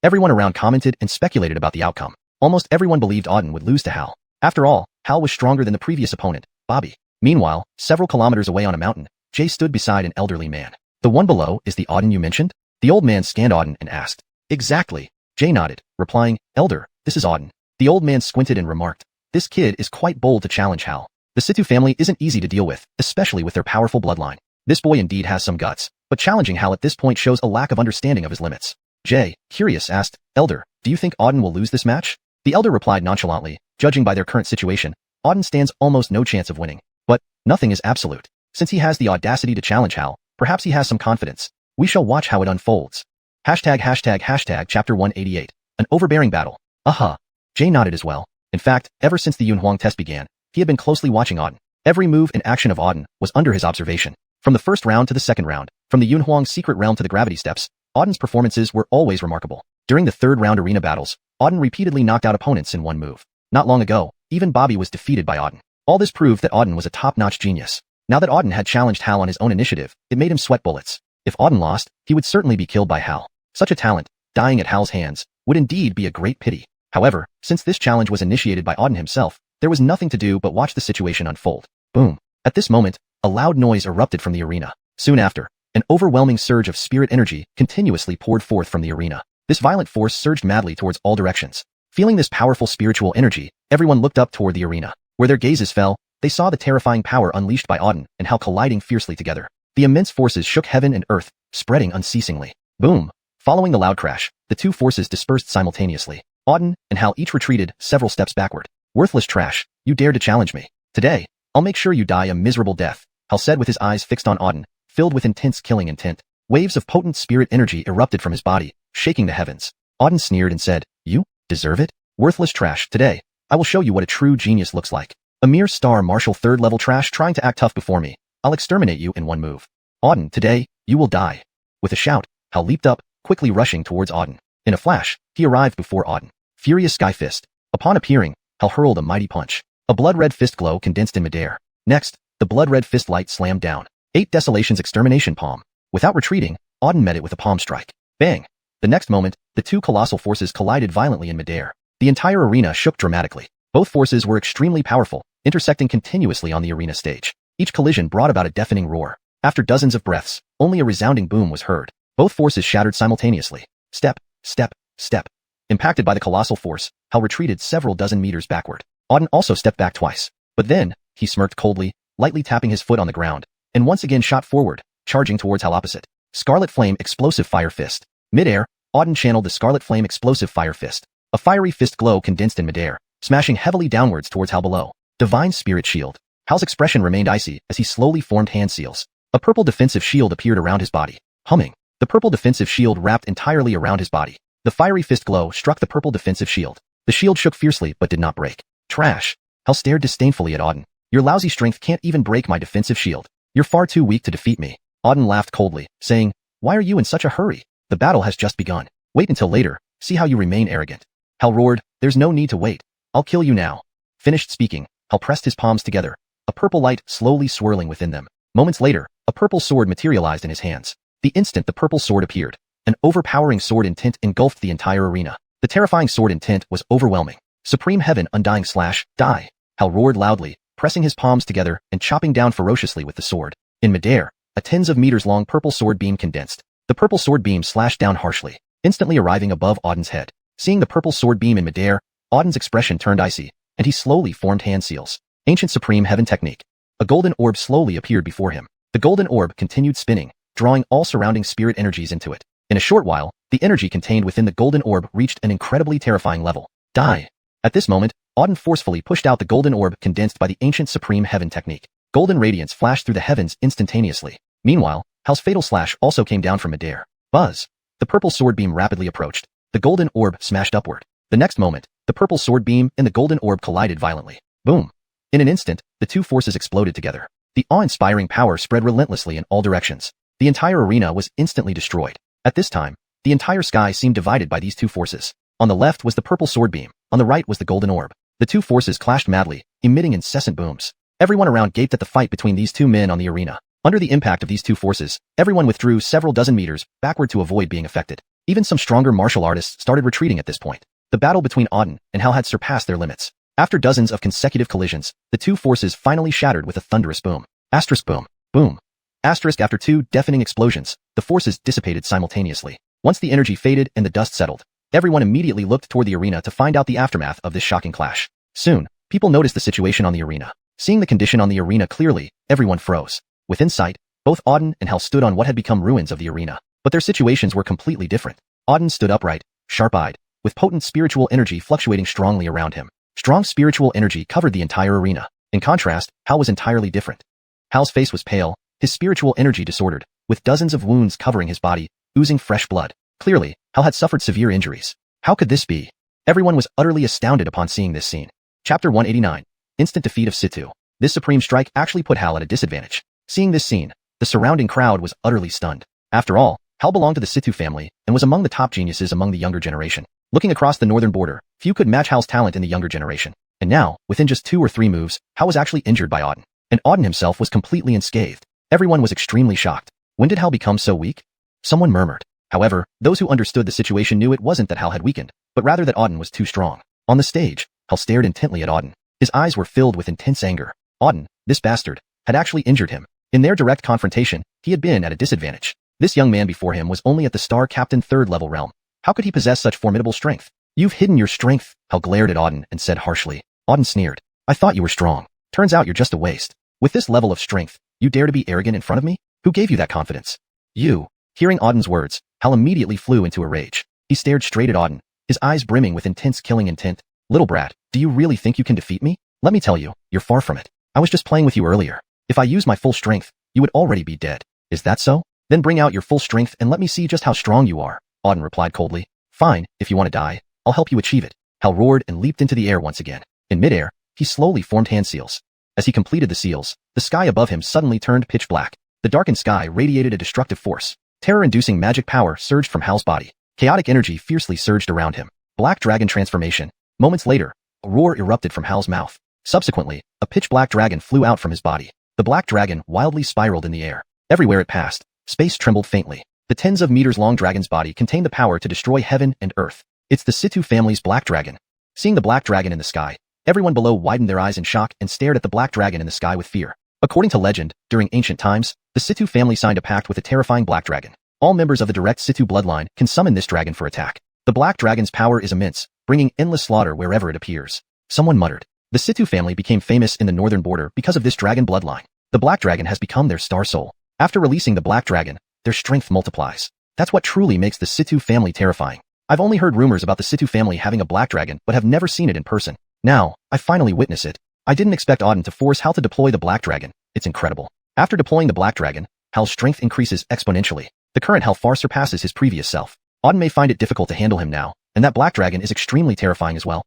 Everyone around commented and speculated about the outcome. Almost everyone believed Auden would lose to Hal. After all, Hal was stronger than the previous opponent, Bobby. Meanwhile, several kilometers away on a mountain, Jay stood beside an elderly man. "The one below is the Auden you mentioned?" The old man scanned Auden and asked. "Exactly." Jay nodded, replying, "Elder, this is Auden." The old man squinted and remarked, "This kid is quite bold to challenge Hal. The Situ family isn't easy to deal with, especially with their powerful bloodline. This boy indeed has some guts, but challenging Hal at this point shows a lack of understanding of his limits." Jay, curious, asked, "Elder, do you think Auden will lose this match?" The elder replied nonchalantly, "Judging by their current situation, Auden stands almost no chance of winning. But nothing is absolute. Since he has the audacity to challenge Hal, perhaps he has some confidence. We shall watch how it unfolds." ####Chapter 188. An overbearing battle. Aha. Jay nodded as well. In fact, ever since the Xuanhuan test began, he had been closely watching Auden. Every move and action of Auden was under his observation. From the first round to the second round, from the Xuanhuang secret realm to the gravity steps, Auden's performances were always remarkable. During the third round arena battles, Auden repeatedly knocked out opponents in one move. Not long ago, even Bobby was defeated by Auden. All this proved that Auden was a top-notch genius. Now that Auden had challenged Hal on his own initiative, it made him sweat bullets. If Auden lost, he would certainly be killed by Hal. Such a talent, dying at Hal's hands, would indeed be a great pity. However, since this challenge was initiated by Auden himself, there was nothing to do but watch the situation unfold. Boom. At this moment, a loud noise erupted from the arena. Soon after, an overwhelming surge of spirit energy continuously poured forth from the arena. This violent force surged madly towards all directions. Feeling this powerful spiritual energy, everyone looked up toward the arena. Where their gazes fell, they saw the terrifying power unleashed by Auden and Hal colliding fiercely together. The immense forces shook heaven and earth, spreading unceasingly. Boom. Following the loud crash, the two forces dispersed simultaneously. Auden and Hal each retreated several steps backward. "Worthless trash, you dared to challenge me. Today, I'll make sure you die a miserable death," Hal said with his eyes fixed on Auden, filled with intense killing intent. Waves of potent spirit energy erupted from his body, shaking the heavens. Auden sneered and said, "You deserve it? Worthless trash, today, I will show you what a true genius looks like. A mere star marshal third-level trash trying to act tough before me. I'll exterminate you in one move. Auden, today, you will die." With a shout, Hal leaped up, quickly rushing towards Auden. In a flash, he arrived before Auden. Furious Sky Fist. Upon appearing, Hal hurled a mighty punch. A blood-red fist glow condensed in midair. Next, the blood-red fist light slammed down. 8 Desolation's extermination palm. Without retreating, Auden met it with a palm strike. Bang! The next moment, the two colossal forces collided violently in midair. The entire arena shook dramatically. Both forces were extremely powerful, intersecting continuously on the arena stage. Each collision brought about a deafening roar. After dozens of breaths, only a resounding boom was heard. Both forces shattered simultaneously. Step, step, step. Impacted by the colossal force, Hal retreated several dozen meters backward. Auden also stepped back twice. But then, he smirked coldly, lightly tapping his foot on the ground, and once again shot forward, charging towards Hal opposite. Scarlet Flame Explosive Fire Fist. Mid-air, Auden channeled the Scarlet Flame Explosive Fire Fist. A fiery fist glow condensed in midair, smashing heavily downwards towards Hal below. Divine Spirit Shield. Hal's expression remained icy as he slowly formed hand seals. A purple defensive shield appeared around his body. Humming. The purple defensive shield wrapped entirely around his body. The fiery fist glow struck the purple defensive shield. The shield shook fiercely but did not break. Trash. Hal stared disdainfully at Auden. "Your lousy strength can't even break my defensive shield. You're far too weak to defeat me." Auden laughed coldly, saying, "Why are you in such a hurry? The battle has just begun. Wait until later, see how you remain arrogant." Hal roared, "There's no need to wait. I'll kill you now." Finished speaking, Hal pressed his palms together, a purple light slowly swirling within them. Moments later, a purple sword materialized in his hands. The instant the purple sword appeared, an overpowering sword intent engulfed the entire arena. The terrifying sword intent was overwhelming. Supreme Heaven Undying / Die. Hal roared loudly, pressing his palms together and chopping down ferociously with the sword. In midair, a tens of meters long purple sword beam condensed. The purple sword beam slashed down harshly, instantly arriving above Auden's head. Seeing the purple sword beam in midair, Auden's expression turned icy, and he slowly formed hand seals. Ancient Supreme Heaven Technique. A golden orb slowly appeared before him. The golden orb continued spinning, drawing all surrounding spirit energies into it. In a short while, the energy contained within the golden orb reached an incredibly terrifying level. Die. At this moment, Auden forcefully pushed out the golden orb condensed by the ancient Supreme Heaven Technique. Golden radiance flashed through the heavens instantaneously. Meanwhile, Hal's fatal slash also came down from midair. Buzz. The purple sword beam rapidly approached. The golden orb smashed upward. The next moment, the purple sword beam and the golden orb collided violently. Boom. In an instant, the two forces exploded together. The awe-inspiring power spread relentlessly in all directions. The entire arena was instantly destroyed. At this time, the entire sky seemed divided by these two forces. On the left was the purple sword beam, on the right was the golden orb. The two forces clashed madly, emitting incessant booms. Everyone around gaped at the fight between these two men on the arena. Under the impact of these two forces, everyone withdrew several dozen meters backward to avoid being affected. Even some stronger martial artists started retreating at this point. The battle between Auden and Hal had surpassed their limits. After dozens of consecutive collisions, the two forces finally shattered with a thunderous boom. Asterisk boom. Boom. Asterisk after two deafening explosions, the forces dissipated simultaneously. Once the energy faded and the dust settled, everyone immediately looked toward the arena to find out the aftermath of this shocking clash. Soon, people noticed the situation on the arena. Seeing the condition on the arena clearly, everyone froze. Within sight, both Auden and Hal stood on what had become ruins of the arena. But their situations were completely different. Auden stood upright, sharp-eyed, with potent spiritual energy fluctuating strongly around him. Strong spiritual energy covered the entire arena. In contrast, Hal was entirely different. Hal's face was pale, his spiritual energy disordered, with dozens of wounds covering his body, oozing fresh blood. Clearly, Hal had suffered severe injuries. How could this be? Everyone was utterly astounded upon seeing this scene. Chapter 189. Instant defeat of Situ. This supreme strike actually put Hal at a disadvantage. Seeing this scene, the surrounding crowd was utterly stunned. After all, Hal belonged to the Situ family and was among the top geniuses among the younger generation. Looking across the northern border, few could match Hal's talent in the younger generation. And now, within just 2 or 3 moves, Hal was actually injured by Auden. And Auden himself was completely unscathed. Everyone was extremely shocked. When did Hal become so weak? Someone murmured. However, those who understood the situation knew it wasn't that Hal had weakened, but rather that Auden was too strong. On the stage, Hal stared intently at Auden. His eyes were filled with intense anger. Auden, this bastard, had actually injured him. In their direct confrontation, he had been at a disadvantage. This young man before him was only at the Star Captain 3rd level realm. How could he possess such formidable strength? You've hidden your strength, Hal glared at Auden and said harshly. Auden sneered. I thought you were strong. Turns out you're just a waste. With this level of strength, you dare to be arrogant in front of me? Who gave you that confidence? You. Hearing Auden's words, Hal immediately flew into a rage. He stared straight at Auden, his eyes brimming with intense killing intent. Little brat, do you really think you can defeat me? Let me tell you, you're far from it. I was just playing with you earlier. If I used my full strength, you would already be dead. Is that so? Then bring out your full strength and let me see just how strong you are, Auden replied coldly. Fine, if you want to die, I'll help you achieve it. Hal roared and leaped into the air once again. In midair, he slowly formed hand seals. As he completed the seals, the sky above him suddenly turned pitch black. The darkened sky radiated a destructive force. Terror-inducing magic power surged from Hal's body. Chaotic energy fiercely surged around him. Black dragon transformation. Moments later, a roar erupted from Hal's mouth. Subsequently, a pitch-black dragon flew out from his body. The black dragon wildly spiraled in the air. Everywhere it passed, space trembled faintly. The tens of meters long dragon's body contained the power to destroy heaven and earth. It's the Situ family's black dragon. Seeing the black dragon in the sky, everyone below widened their eyes in shock and stared at the black dragon in the sky with fear. According to legend, during ancient times, the Situ family signed a pact with a terrifying black dragon. All members of the direct Situ bloodline can summon this dragon for attack. The black dragon's power is immense, bringing endless slaughter wherever it appears. Someone muttered. The Situ family became famous in the northern border because of this dragon bloodline. The black dragon has become their star soul. After releasing the black dragon, their strength multiplies. That's what truly makes the Situ family terrifying. I've only heard rumors about the Situ family having a black dragon but have never seen it in person. Now, I finally witness it. I didn't expect Auden to force Hal to deploy the black dragon. It's incredible. After deploying the black dragon, Hal's strength increases exponentially. The current Hal far surpasses his previous self. Auden may find it difficult to handle him now, and that black dragon is extremely terrifying as well.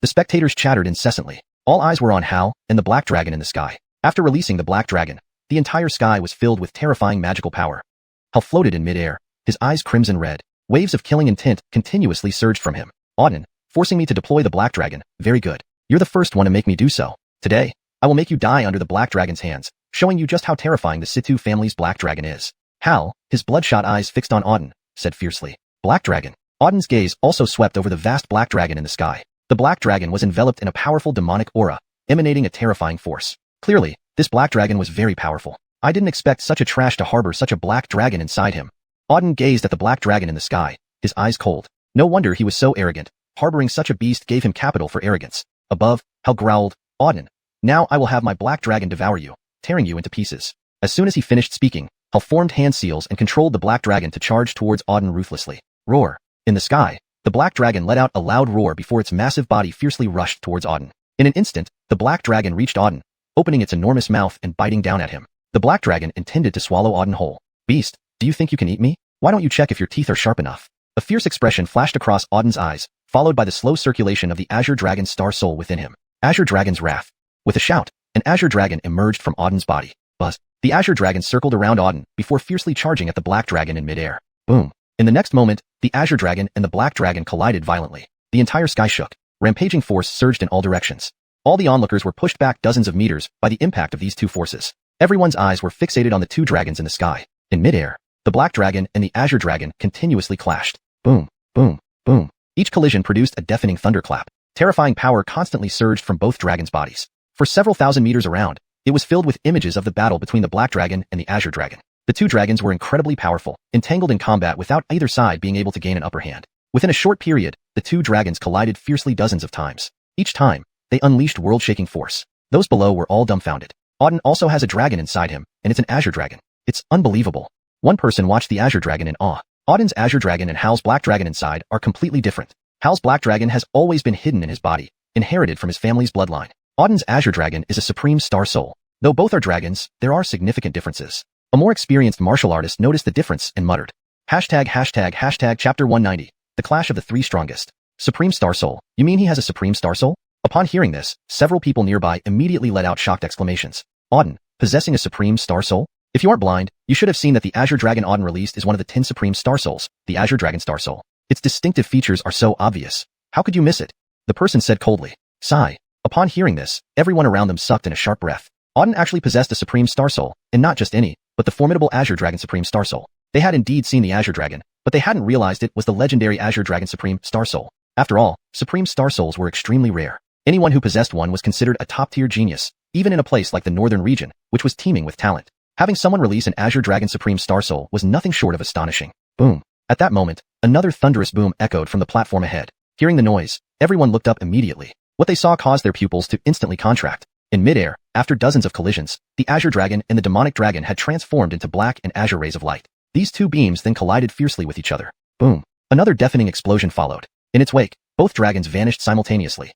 The spectators chattered incessantly. All eyes were on Hal and the black dragon in the sky. After releasing the black dragon, the entire sky was filled with terrifying magical power. Hal floated in midair, his eyes crimson red. Waves of killing intent continuously surged from him. Auden, forcing me to deploy the black dragon. Very good. You're the first one to make me do so. Today, I will make you die under the black dragon's hands, showing you just how terrifying the Situ family's black dragon is. Hal, his bloodshot eyes fixed on Auden, said fiercely. Black dragon. Auden's gaze also swept over the vast black dragon in the sky. The black dragon was enveloped in a powerful demonic aura, emanating a terrifying force. Clearly, this black dragon was very powerful. I didn't expect such a trash to harbor such a black dragon inside him. Auden gazed at the black dragon in the sky, his eyes cold. No wonder he was so arrogant. Harboring such a beast gave him capital for arrogance. Above, Hal growled, Auden, now I will have my black dragon devour you, tearing you into pieces. As soon as he finished speaking, Hal formed hand seals and controlled the black dragon to charge towards Auden ruthlessly. Roar. In the sky, the black dragon let out a loud roar before its massive body fiercely rushed towards Auden. In an instant, the black dragon reached Auden, opening its enormous mouth and biting down at him. The black dragon intended to swallow Auden whole. Beast, do you think you can eat me? Why don't you check if your teeth are sharp enough? A fierce expression flashed across Auden's eyes, followed by the slow circulation of the Azure Dragon's star soul within him. Azure Dragon's wrath. With a shout, an Azure Dragon emerged from Auden's body. Buzz. The Azure Dragon circled around Auden before fiercely charging at the black dragon in midair. Boom. In the next moment, the Azure Dragon and the black dragon collided violently. The entire sky shook. Rampaging force surged in all directions. All the onlookers were pushed back dozens of meters by the impact of these two forces. Everyone's eyes were fixated on the two dragons in the sky. In midair, the black dragon and the Azure Dragon continuously clashed. Boom, boom, boom. Each collision produced a deafening thunderclap. Terrifying power constantly surged from both dragons' bodies. For several thousand meters around, it was filled with images of the battle between the black dragon and the Azure Dragon. The two dragons were incredibly powerful, entangled in combat without either side being able to gain an upper hand. Within a short period, the two dragons collided fiercely dozens of times. Each time, they unleashed world-shaking force. Those below were all dumbfounded. Auden also has a dragon inside him, and it's an Azure Dragon. It's unbelievable. One person watched the Azure Dragon in awe. Auden's Azure Dragon and Hal's black dragon inside are completely different. Hal's black dragon has always been hidden in his body, inherited from his family's bloodline. Auden's Azure Dragon is a supreme star soul. Though both are dragons, there are significant differences. A more experienced martial artist noticed the difference and muttered. Hashtag chapter 190. The clash of the three strongest. Supreme star soul. You mean he has a supreme star soul? Upon hearing this, several people nearby immediately let out shocked exclamations. Auden, possessing a supreme star soul? If you aren't blind, you should have seen that the Azure Dragon Auden released is one of the 10 supreme star souls, the Azure Dragon Star Soul. Its distinctive features are so obvious. How could you miss it? The person said coldly. Sigh. Upon hearing this, everyone around them sucked in a sharp breath. Auden actually possessed a supreme star soul, and not just any, but the formidable Azure Dragon Supreme Star Soul. They had indeed seen the Azure Dragon, but they hadn't realized it was the legendary Azure Dragon Supreme Star Soul. After all, Supreme Star Souls were extremely rare. Anyone who possessed one was considered a top-tier genius, even in a place like the northern region, which was teeming with talent. Having someone release an Azure Dragon Supreme Star Soul was nothing short of astonishing. Boom. At that moment, another thunderous boom echoed from the platform ahead. Hearing the noise, everyone looked up immediately. What they saw caused their pupils to instantly contract. In midair, after dozens of collisions, the Azure Dragon and the demonic dragon had transformed into black and azure rays of light. These two beams then collided fiercely with each other. Boom. Another deafening explosion followed. In its wake, both dragons vanished simultaneously.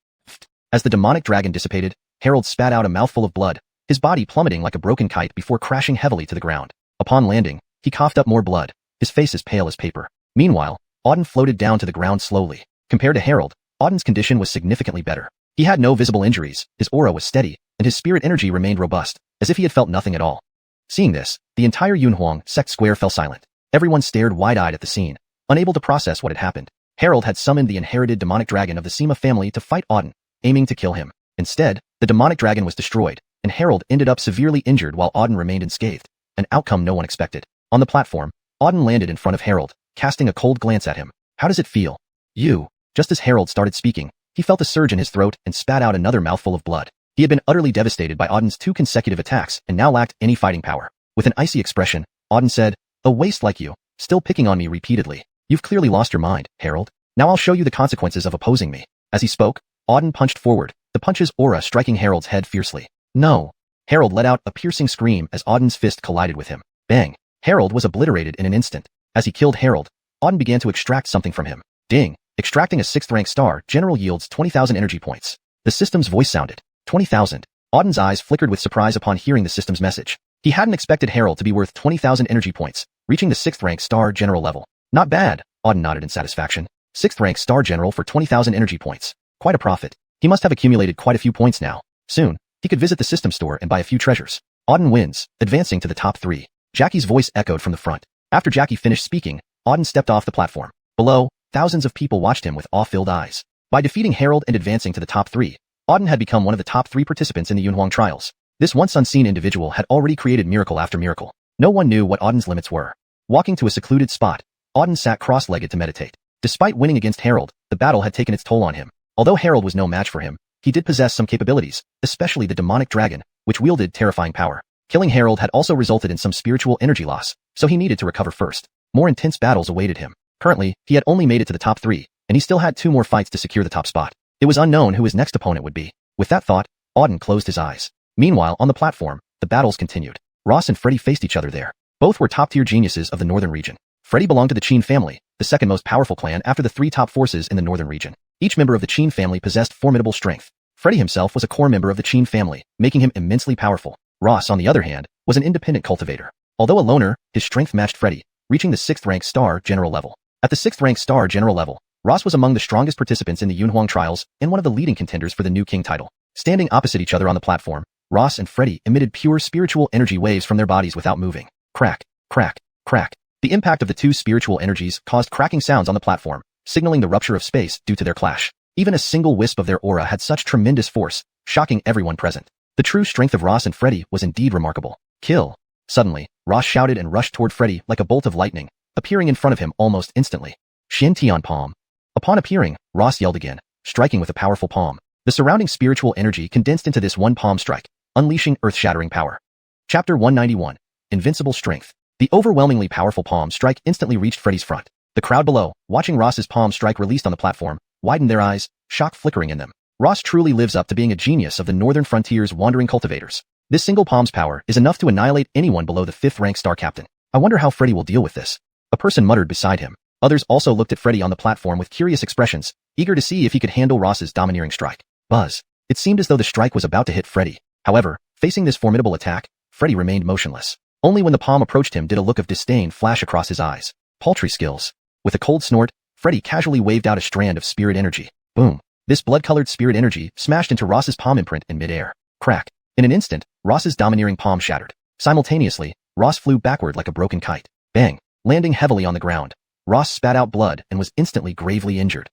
As the demonic dragon dissipated, Harold spat out a mouthful of blood, his body plummeting like a broken kite before crashing heavily to the ground. Upon landing, he coughed up more blood, his face as pale as paper. Meanwhile, Auden floated down to the ground slowly. Compared to Harold, Auden's condition was significantly better. He had no visible injuries, his aura was steady, and his spirit energy remained robust, as if he had felt nothing at all. Seeing this, the entire Yunhuang sect square fell silent. Everyone stared wide-eyed at the scene, unable to process what had happened. Harold had summoned the inherited demonic dragon of the Sima family to fight Auden, aiming to kill him. Instead, the demonic dragon was destroyed, and Harold ended up severely injured while Auden remained unscathed, an outcome no one expected. On the platform, Auden landed in front of Harold, casting a cold glance at him. How does it feel? You. Just as Harold started speaking, he felt a surge in his throat and spat out another mouthful of blood. He had been utterly devastated by Auden's 2 consecutive attacks and now lacked any fighting power. With an icy expression, Auden said, "A waste like you, still picking on me repeatedly. You've clearly lost your mind, Harold. Now I'll show you the consequences of opposing me." As he spoke, Auden punched forward, the punch's aura striking Harold's head fiercely. No! Harold let out a piercing scream as Auden's fist collided with him. Bang! Harold was obliterated in an instant. As he killed Harold, Auden began to extract something from him. Ding! Extracting a 6th rank star general yields 20,000 energy points. The system's voice sounded. 20,000. Auden's eyes flickered with surprise upon hearing the system's message. He hadn't expected Harold to be worth 20,000 energy points, reaching the 6th rank star general level. Not bad, Auden nodded in satisfaction. 6th rank star general for 20,000 energy points. Quite a profit. He must have accumulated quite a few points now. Soon, he could visit the system store and buy a few treasures. Auden wins, advancing to the top 3. Jackie's voice echoed from the front. After Jackie finished speaking, Auden stepped off the platform. Below, thousands of people watched him with awe-filled eyes. By defeating Harold and advancing to the top 3, Auden had become one of the top 3 participants in the Yunhuang trials. This once unseen individual had already created miracle after miracle. No one knew what Auden's limits were. Walking to a secluded spot, Auden sat cross-legged to meditate. Despite winning against Harold, the battle had taken its toll on him. Although Harold was no match for him, he did possess some capabilities, especially the demonic dragon, which wielded terrifying power. Killing Harold had also resulted in some spiritual energy loss, so he needed to recover first. More intense battles awaited him. Currently, he had only made it to the top 3, and he still had 2 more fights to secure the top spot. It was unknown who his next opponent would be. With that thought, Auden closed his eyes. Meanwhile, on the platform, the battles continued. Ross and Freddy faced each other there. Both were top-tier geniuses of the northern region. Freddy belonged to the Qin family, the second most powerful clan after the 3 top forces in the northern region. Each member of the Qin family possessed formidable strength. Freddy himself was a core member of the Qin family, making him immensely powerful. Ross, on the other hand, was an independent cultivator. Although a loner, his strength matched Freddy, reaching the 6th rank star general level. At the 6th rank star general level, Ross was among the strongest participants in the Yunhuang trials and one of the leading contenders for the new king title. Standing opposite each other on the platform, Ross and Freddy emitted pure spiritual energy waves from their bodies without moving. Crack, crack, crack. The impact of the 2 spiritual energies caused cracking sounds on the platform, signaling the rupture of space due to their clash. Even a single wisp of their aura had such tremendous force, shocking everyone present. The true strength of Ross and Freddy was indeed remarkable. Kill! Suddenly, Ross shouted and rushed toward Freddy like a bolt of lightning, appearing in front of him almost instantly. Shin Tian Palm. Upon appearing, Ross yelled again, striking with a powerful palm. The surrounding spiritual energy condensed into this one palm strike, unleashing earth-shattering power. Chapter 191. Invincible Strength. The overwhelmingly powerful palm strike instantly reached Freddy's front. The crowd below, watching Ross's palm strike released on the platform, widened their eyes, shock flickering in them. Ross truly lives up to being a genius of the northern frontier's wandering cultivators. This single palm's power is enough to annihilate anyone below the 5th rank star captain. I wonder how Freddy will deal with this. A person muttered beside him. Others also looked at Freddy on the platform with curious expressions, eager to see if he could handle Ross's domineering strike. Buzz. It seemed as though the strike was about to hit Freddy. However, facing this formidable attack, Freddy remained motionless. Only when the palm approached him did a look of disdain flash across his eyes. Paltry skills. With a cold snort, Freddy casually waved out a strand of spirit energy. Boom. This blood-colored spirit energy smashed into Ross's palm imprint in midair. Crack. In an instant, Ross's domineering palm shattered. Simultaneously, Ross flew backward like a broken kite. Bang. Landing heavily on the ground. Ross spat out blood and was instantly gravely injured.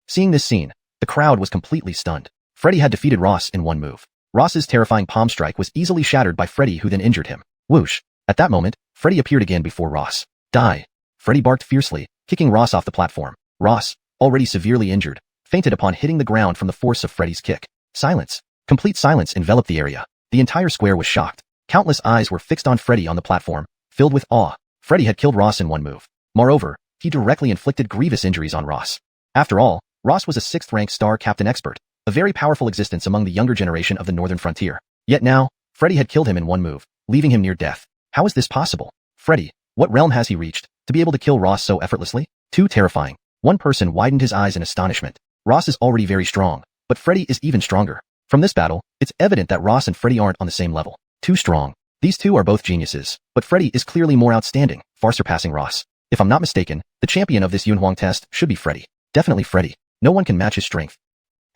Seeing this scene, the crowd was completely stunned. Freddy had defeated Ross in one move. Ross's terrifying palm strike was easily shattered by Freddy, who then injured him. Whoosh. At that moment, Freddy appeared again before Ross. Die. Freddy barked fiercely, kicking Ross off the platform. Ross, already severely injured, fainted upon hitting the ground from the force of Freddy's kick. Silence. Complete silence enveloped the area. The entire square was shocked. Countless eyes were fixed on Freddy on the platform, filled with awe. Freddy had killed Ross in one move. Moreover, he directly inflicted grievous injuries on Ross. After all, Ross was a 6th-rank star captain expert, a very powerful existence among the younger generation of the northern frontier. Yet now, Freddy had killed him in one move, leaving him near death. How is this possible? Freddy, what realm has he reached, to be able to kill Ross so effortlessly? Too terrifying. One person widened his eyes in astonishment. Ross is already very strong, but Freddy is even stronger. From this battle, it's evident that Ross and Freddy aren't on the same level. Too strong. These two are both geniuses, but Freddy is clearly more outstanding, far surpassing Ross. If I'm not mistaken, the champion of this Yunhuang test should be Freddy. Definitely Freddy. No one can match his strength.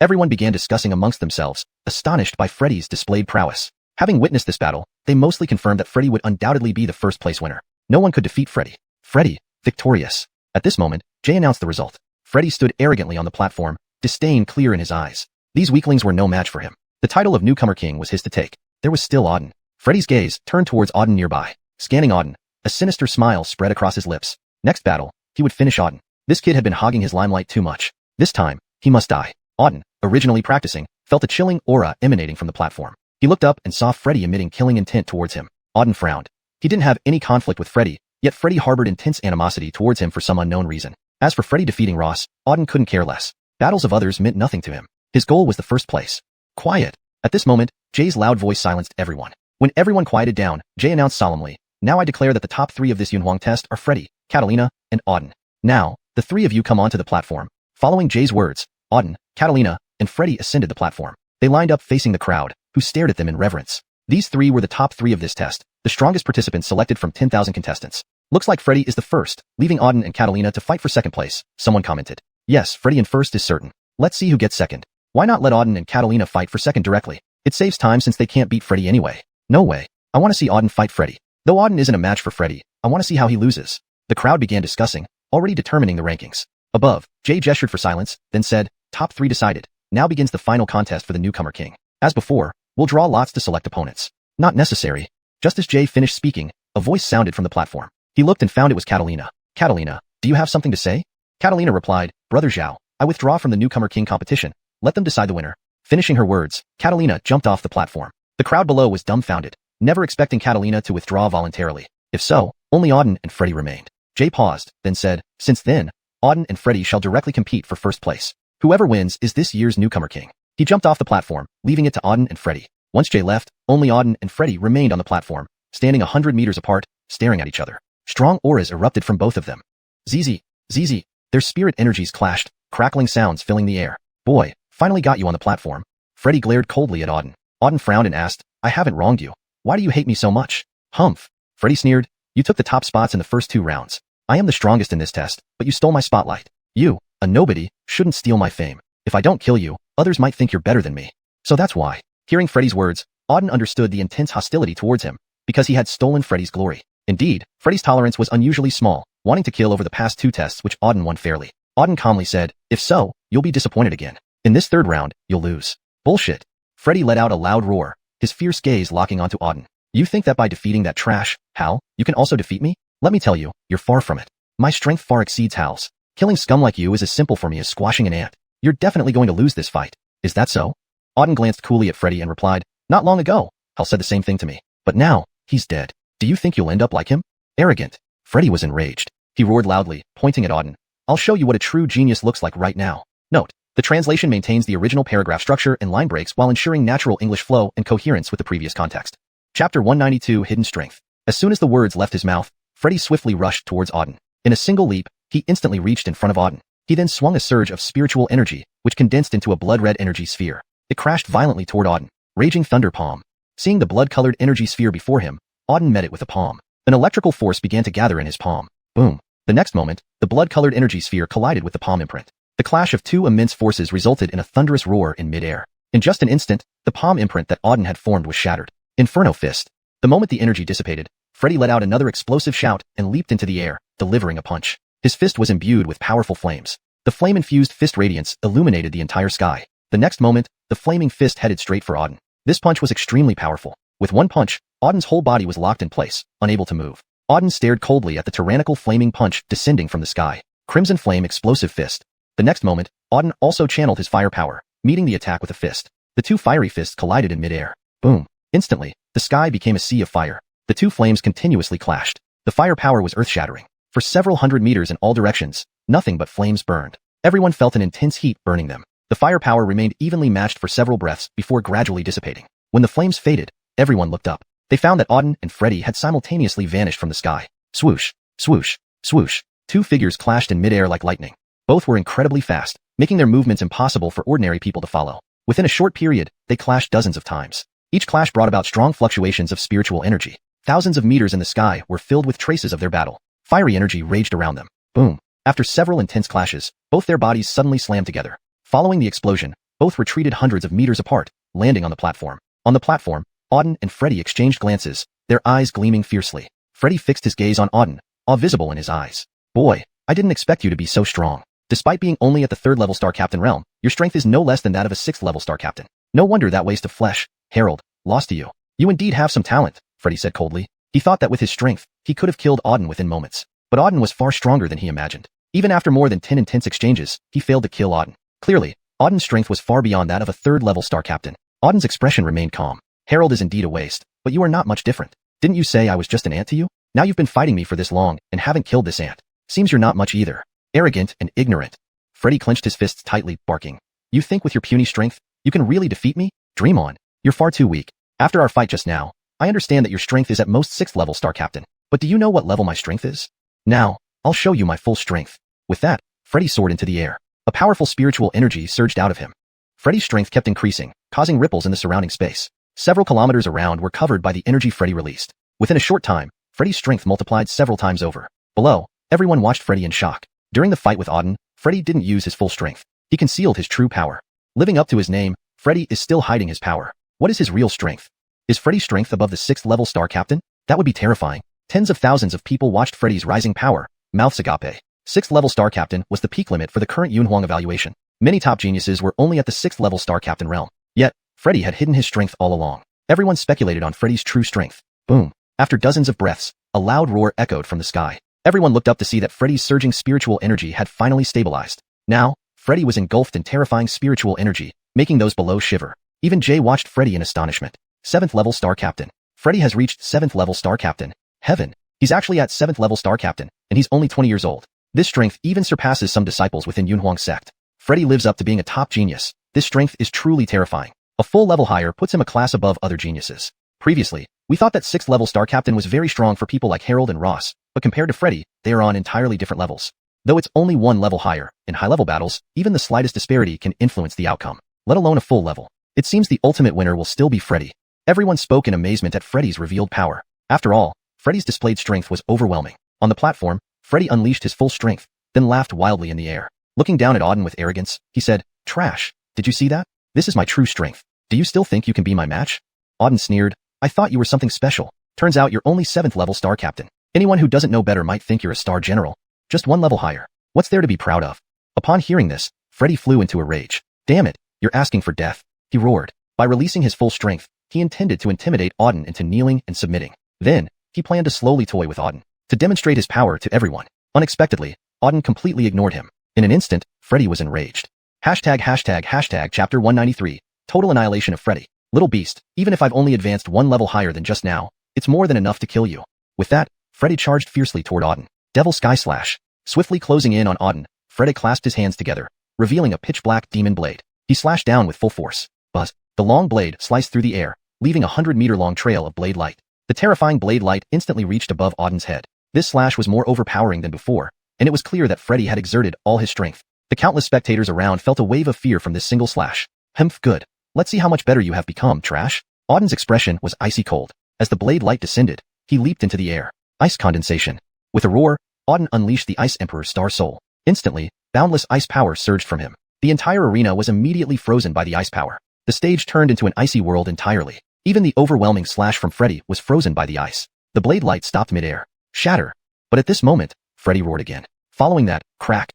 Everyone began discussing amongst themselves, astonished by Freddy's displayed prowess. Having witnessed this battle, they mostly confirmed that Freddy would undoubtedly be the first-place winner. No one could defeat Freddy. Freddy, victorious. At this moment, Jay announced the result. Freddy stood arrogantly on the platform, disdain clear in his eyes. These weaklings were no match for him. The title of newcomer king was his to take. There was still Auden. Freddy's gaze turned towards Auden nearby. Scanning Auden, a sinister smile spread across his lips. Next battle, he would finish Auden. This kid had been hogging his limelight too much. This time, he must die. Auden, originally practicing, felt a chilling aura emanating from the platform. He looked up and saw Freddy emitting killing intent towards him. Auden frowned. He didn't have any conflict with Freddy, yet Freddy harbored intense animosity towards him for some unknown reason. As for Freddy defeating Ross, Auden couldn't care less. Battles of others meant nothing to him. His goal was the first place. Quiet. At this moment, Jay's loud voice silenced everyone. When everyone quieted down, Jay announced solemnly, "Now I declare that the top 3 of this Yunhuang test are Freddy, Catalina, and Auden. Now, the 3 of you come onto the platform." Following Jay's words, Auden, Catalina, and Freddy ascended the platform. They lined up facing the crowd, who stared at them in reverence. These 3 were the top 3 of this test, the strongest participants selected from 10,000 contestants. Looks like Freddy is the first, leaving Auden and Catalina to fight for second place, someone commented. Yes, Freddy in first is certain. Let's see who gets second. Why not let Auden and Catalina fight for second directly? It saves time since they can't beat Freddy anyway. No way. I want to see Auden fight Freddy. Though Auden isn't a match for Freddy, I want to see how he loses. The crowd began discussing, already determining the rankings. Above, Jay gestured for silence, then said, "Top 3 decided. Now begins the final contest for the newcomer king. As before, we'll draw lots to select opponents." Not necessary. Just as Jay finished speaking, a voice sounded from the platform. He looked and found it was Catalina. "Catalina, do you have something to say?" Catalina replied, "Brother Zhao, I withdraw from the Newcomer King competition. Let them decide the winner. Finishing her words, Catalina jumped off the platform. The crowd below was dumbfounded, never expecting Catalina to withdraw voluntarily. If so, only Auden and Freddy remained. Jay paused, then said, "Since then, Auden and Freddy shall directly compete for first place. Whoever wins is this year's Newcomer King." He jumped off the platform, leaving it to Auden and Freddy. Once Jay left, only Auden and Freddy remained on the platform, standing 100 meters apart, staring at each other. Strong auras erupted from both of them. Zizi, Zizi, their spirit energies clashed, crackling sounds filling the air. "Boy, finally got you on the platform." Freddy glared coldly at Auden. Auden frowned and asked, "I haven't wronged you. Why do you hate me so much?" "Humph." Freddy sneered, "You took the top spots in the first 2 rounds. I am the strongest in this test, but you stole my spotlight. You, a nobody, shouldn't steal my fame. If I don't kill you, others might think you're better than me. So that's why." Hearing Freddy's words, Auden understood the intense hostility towards him, because he had stolen Freddy's glory. Indeed, Freddy's tolerance was unusually small, wanting to kill over the past 2 tests which Auden won fairly. Auden calmly said, "If so, you'll be disappointed again. In this 3rd round, you'll lose." "Bullshit." Freddy let out a loud roar, his fierce gaze locking onto Auden. "You think that by defeating that trash, Hal, you can also defeat me? Let me tell you, you're far from it. My strength far exceeds Hal's. Killing scum like you is as simple for me as squashing an ant. You're definitely going to lose this fight. Is that so?" Auden glanced coolly at Freddy and replied, "Not long ago, Hal said the same thing to me. But now, he's dead. Do you think you'll end up like him?" Arrogant. Freddy was enraged. He roared loudly, pointing at Auden. "I'll show you what a true genius looks like right now." Note: the translation maintains the original paragraph structure and line breaks while ensuring natural English flow and coherence with the previous context. Chapter 192 Hidden Strength. As soon as the words left his mouth, Freddy swiftly rushed towards Auden. In a single leap, he instantly reached in front of Auden. He then swung a surge of spiritual energy, which condensed into a blood-red energy sphere. It crashed violently toward Auden. Raging Thunder Palm. Seeing the blood-colored energy sphere before him, Auden met it with a palm. An electrical force began to gather in his palm. Boom. The next moment, the blood-colored energy sphere collided with the palm imprint. The clash of 2 immense forces resulted in a thunderous roar in mid-air. In just an instant, the palm imprint that Auden had formed was shattered. Inferno Fist. The moment the energy dissipated, Freddy let out another explosive shout and leaped into the air, delivering a punch. His fist was imbued with powerful flames. The flame-infused fist radiance illuminated the entire sky. The next moment, the flaming fist headed straight for Auden. This punch was extremely powerful. With one punch, Auden's whole body was locked in place, unable to move. Auden stared coldly at the tyrannical flaming punch descending from the sky. Crimson Flame Explosive Fist. The next moment, Auden also channeled his fire power, meeting the attack with a fist. The 2 fiery fists collided in midair. Boom. Instantly, the sky became a sea of fire. The 2 flames continuously clashed. The fire power was earth-shattering. For several hundred meters in all directions, nothing but flames burned. Everyone felt an intense heat burning them. The fire power remained evenly matched for several breaths before gradually dissipating. When the flames faded, everyone looked up. They found that Auden and Freddy had simultaneously vanished from the sky. Swoosh, swoosh, swoosh. 2 figures clashed in midair like lightning. Both were incredibly fast, making their movements impossible for ordinary people to follow. Within a short period, they clashed dozens of times. Each clash brought about strong fluctuations of spiritual energy. Thousands of meters in the sky were filled with traces of their battle. Fiery energy raged around them. Boom. After several intense clashes, both their bodies suddenly slammed together. Following the explosion, both retreated hundreds of meters apart, landing on the platform. On the platform, Auden and Freddy exchanged glances, their eyes gleaming fiercely. Freddy fixed his gaze on Auden, awe visible in his eyes. "Boy, I didn't expect you to be so strong. Despite being only at the 3rd-level Star Captain realm, your strength is no less than that of a 6th-level Star Captain. No wonder that waste of flesh, Harold, lost to you. You indeed have some talent," Freddy said coldly. He thought that with his strength, he could have killed Auden within moments. But Auden was far stronger than he imagined. Even after more than 10 intense exchanges, he failed to kill Auden. Clearly, Auden's strength was far beyond that of a 3rd-level Star Captain. Auden's expression remained calm. "Harold is indeed a waste, but you are not much different. Didn't you say I was just an ant to you? Now you've been fighting me for this long and haven't killed this ant. Seems you're not much either. Arrogant and ignorant." Freddy clenched his fists tightly, barking. "You think with your puny strength, you can really defeat me? Dream on. You're far too weak. After our fight just now, I understand that your strength is at most 6th-level Star Captain. But do you know what level my strength is? Now, I'll show you my full strength." With that, Freddy soared into the air. A powerful spiritual energy surged out of him. Freddy's strength kept increasing, causing ripples in the surrounding space. Several kilometers around were covered by the energy Freddy released. Within a short time, Freddy's strength multiplied several times over. Below, everyone watched Freddy in shock. During the fight with Auden, Freddy didn't use his full strength. He concealed his true power. Living up to his name, Freddy is still hiding his power. What is his real strength? Is Freddy's strength above the 6th-level Star Captain? That would be terrifying. Tens of thousands of people watched Freddy's rising power. Mouths agape. 6th-level Star Captain was the peak limit for the current Xuanhuan evaluation. Many top geniuses were only at the 6th-level Star Captain realm. Yet, Freddy had hidden his strength all along. Everyone speculated on Freddy's true strength. Boom. After dozens of breaths, a loud roar echoed from the sky. Everyone looked up to see that Freddy's surging spiritual energy had finally stabilized. Now, Freddy was engulfed in terrifying spiritual energy, making those below shiver. Even Jay watched Freddy in astonishment. 7th level Star Captain. Freddy has reached 7th level Star Captain. Heaven. He's actually at 7th level Star Captain, and he's only 20 years old. This strength even surpasses some disciples within Yunhuang sect. Freddy lives up to being a top genius. This strength is truly terrifying. A full level higher puts him a class above other geniuses. Previously, we thought that 6th level Star Captain was very strong for people like Harold and Ross, but compared to Freddy, they are on entirely different levels. Though it's only one level higher, in high-level battles, even the slightest disparity can influence the outcome, let alone a full level. It seems the ultimate winner will still be Freddy. Everyone spoke in amazement at Freddy's revealed power. After all, Freddy's displayed strength was overwhelming. On the platform, Freddy unleashed his full strength, then laughed wildly in the air. Looking down at Auden with arrogance, he said, "Trash, did you see that? This is my true strength. Do you still think you can be my match?" Auden sneered, "I thought you were something special. Turns out you're only 7th level Star Captain. Anyone who doesn't know better might think you're a Star General. Just one level higher. What's there to be proud of?" Upon hearing this, Freddy flew into a rage. "Damn it, you're asking for death," he roared. By releasing his full strength, he intended to intimidate Auden into kneeling and submitting. Then, he planned to slowly toy with Auden, to demonstrate his power to everyone. Unexpectedly, Auden completely ignored him. In an instant, Freddy was enraged. ##### Chapter 193, Total Annihilation of Freddy. "Little beast, even if I've only advanced one level higher than just now, it's more than enough to kill you." With that, Freddy charged fiercely toward Auden. Devil Sky Slash. Swiftly closing in on Auden, Freddy clasped his hands together, revealing a pitch-black demon blade. He slashed down with full force. Buzz. The long blade sliced through the air, leaving a 100-meter-long trail of blade light. The terrifying blade light instantly reached above Auden's head. This slash was more overpowering than before, and it was clear that Freddy had exerted all his strength. The countless spectators around felt a wave of fear from this single slash. "Humph, good. Let's see how much better you have become, trash." Auden's expression was icy cold. As the blade light descended, he leaped into the air. Ice condensation. With a roar, Auden unleashed the Ice Emperor's Star Soul. Instantly, boundless ice power surged from him. The entire arena was immediately frozen by the ice power. The stage turned into an icy world entirely. Even the overwhelming slash from Freddy was frozen by the ice. The blade light stopped midair. Shatter. But at this moment, Freddy roared again. Following that, crack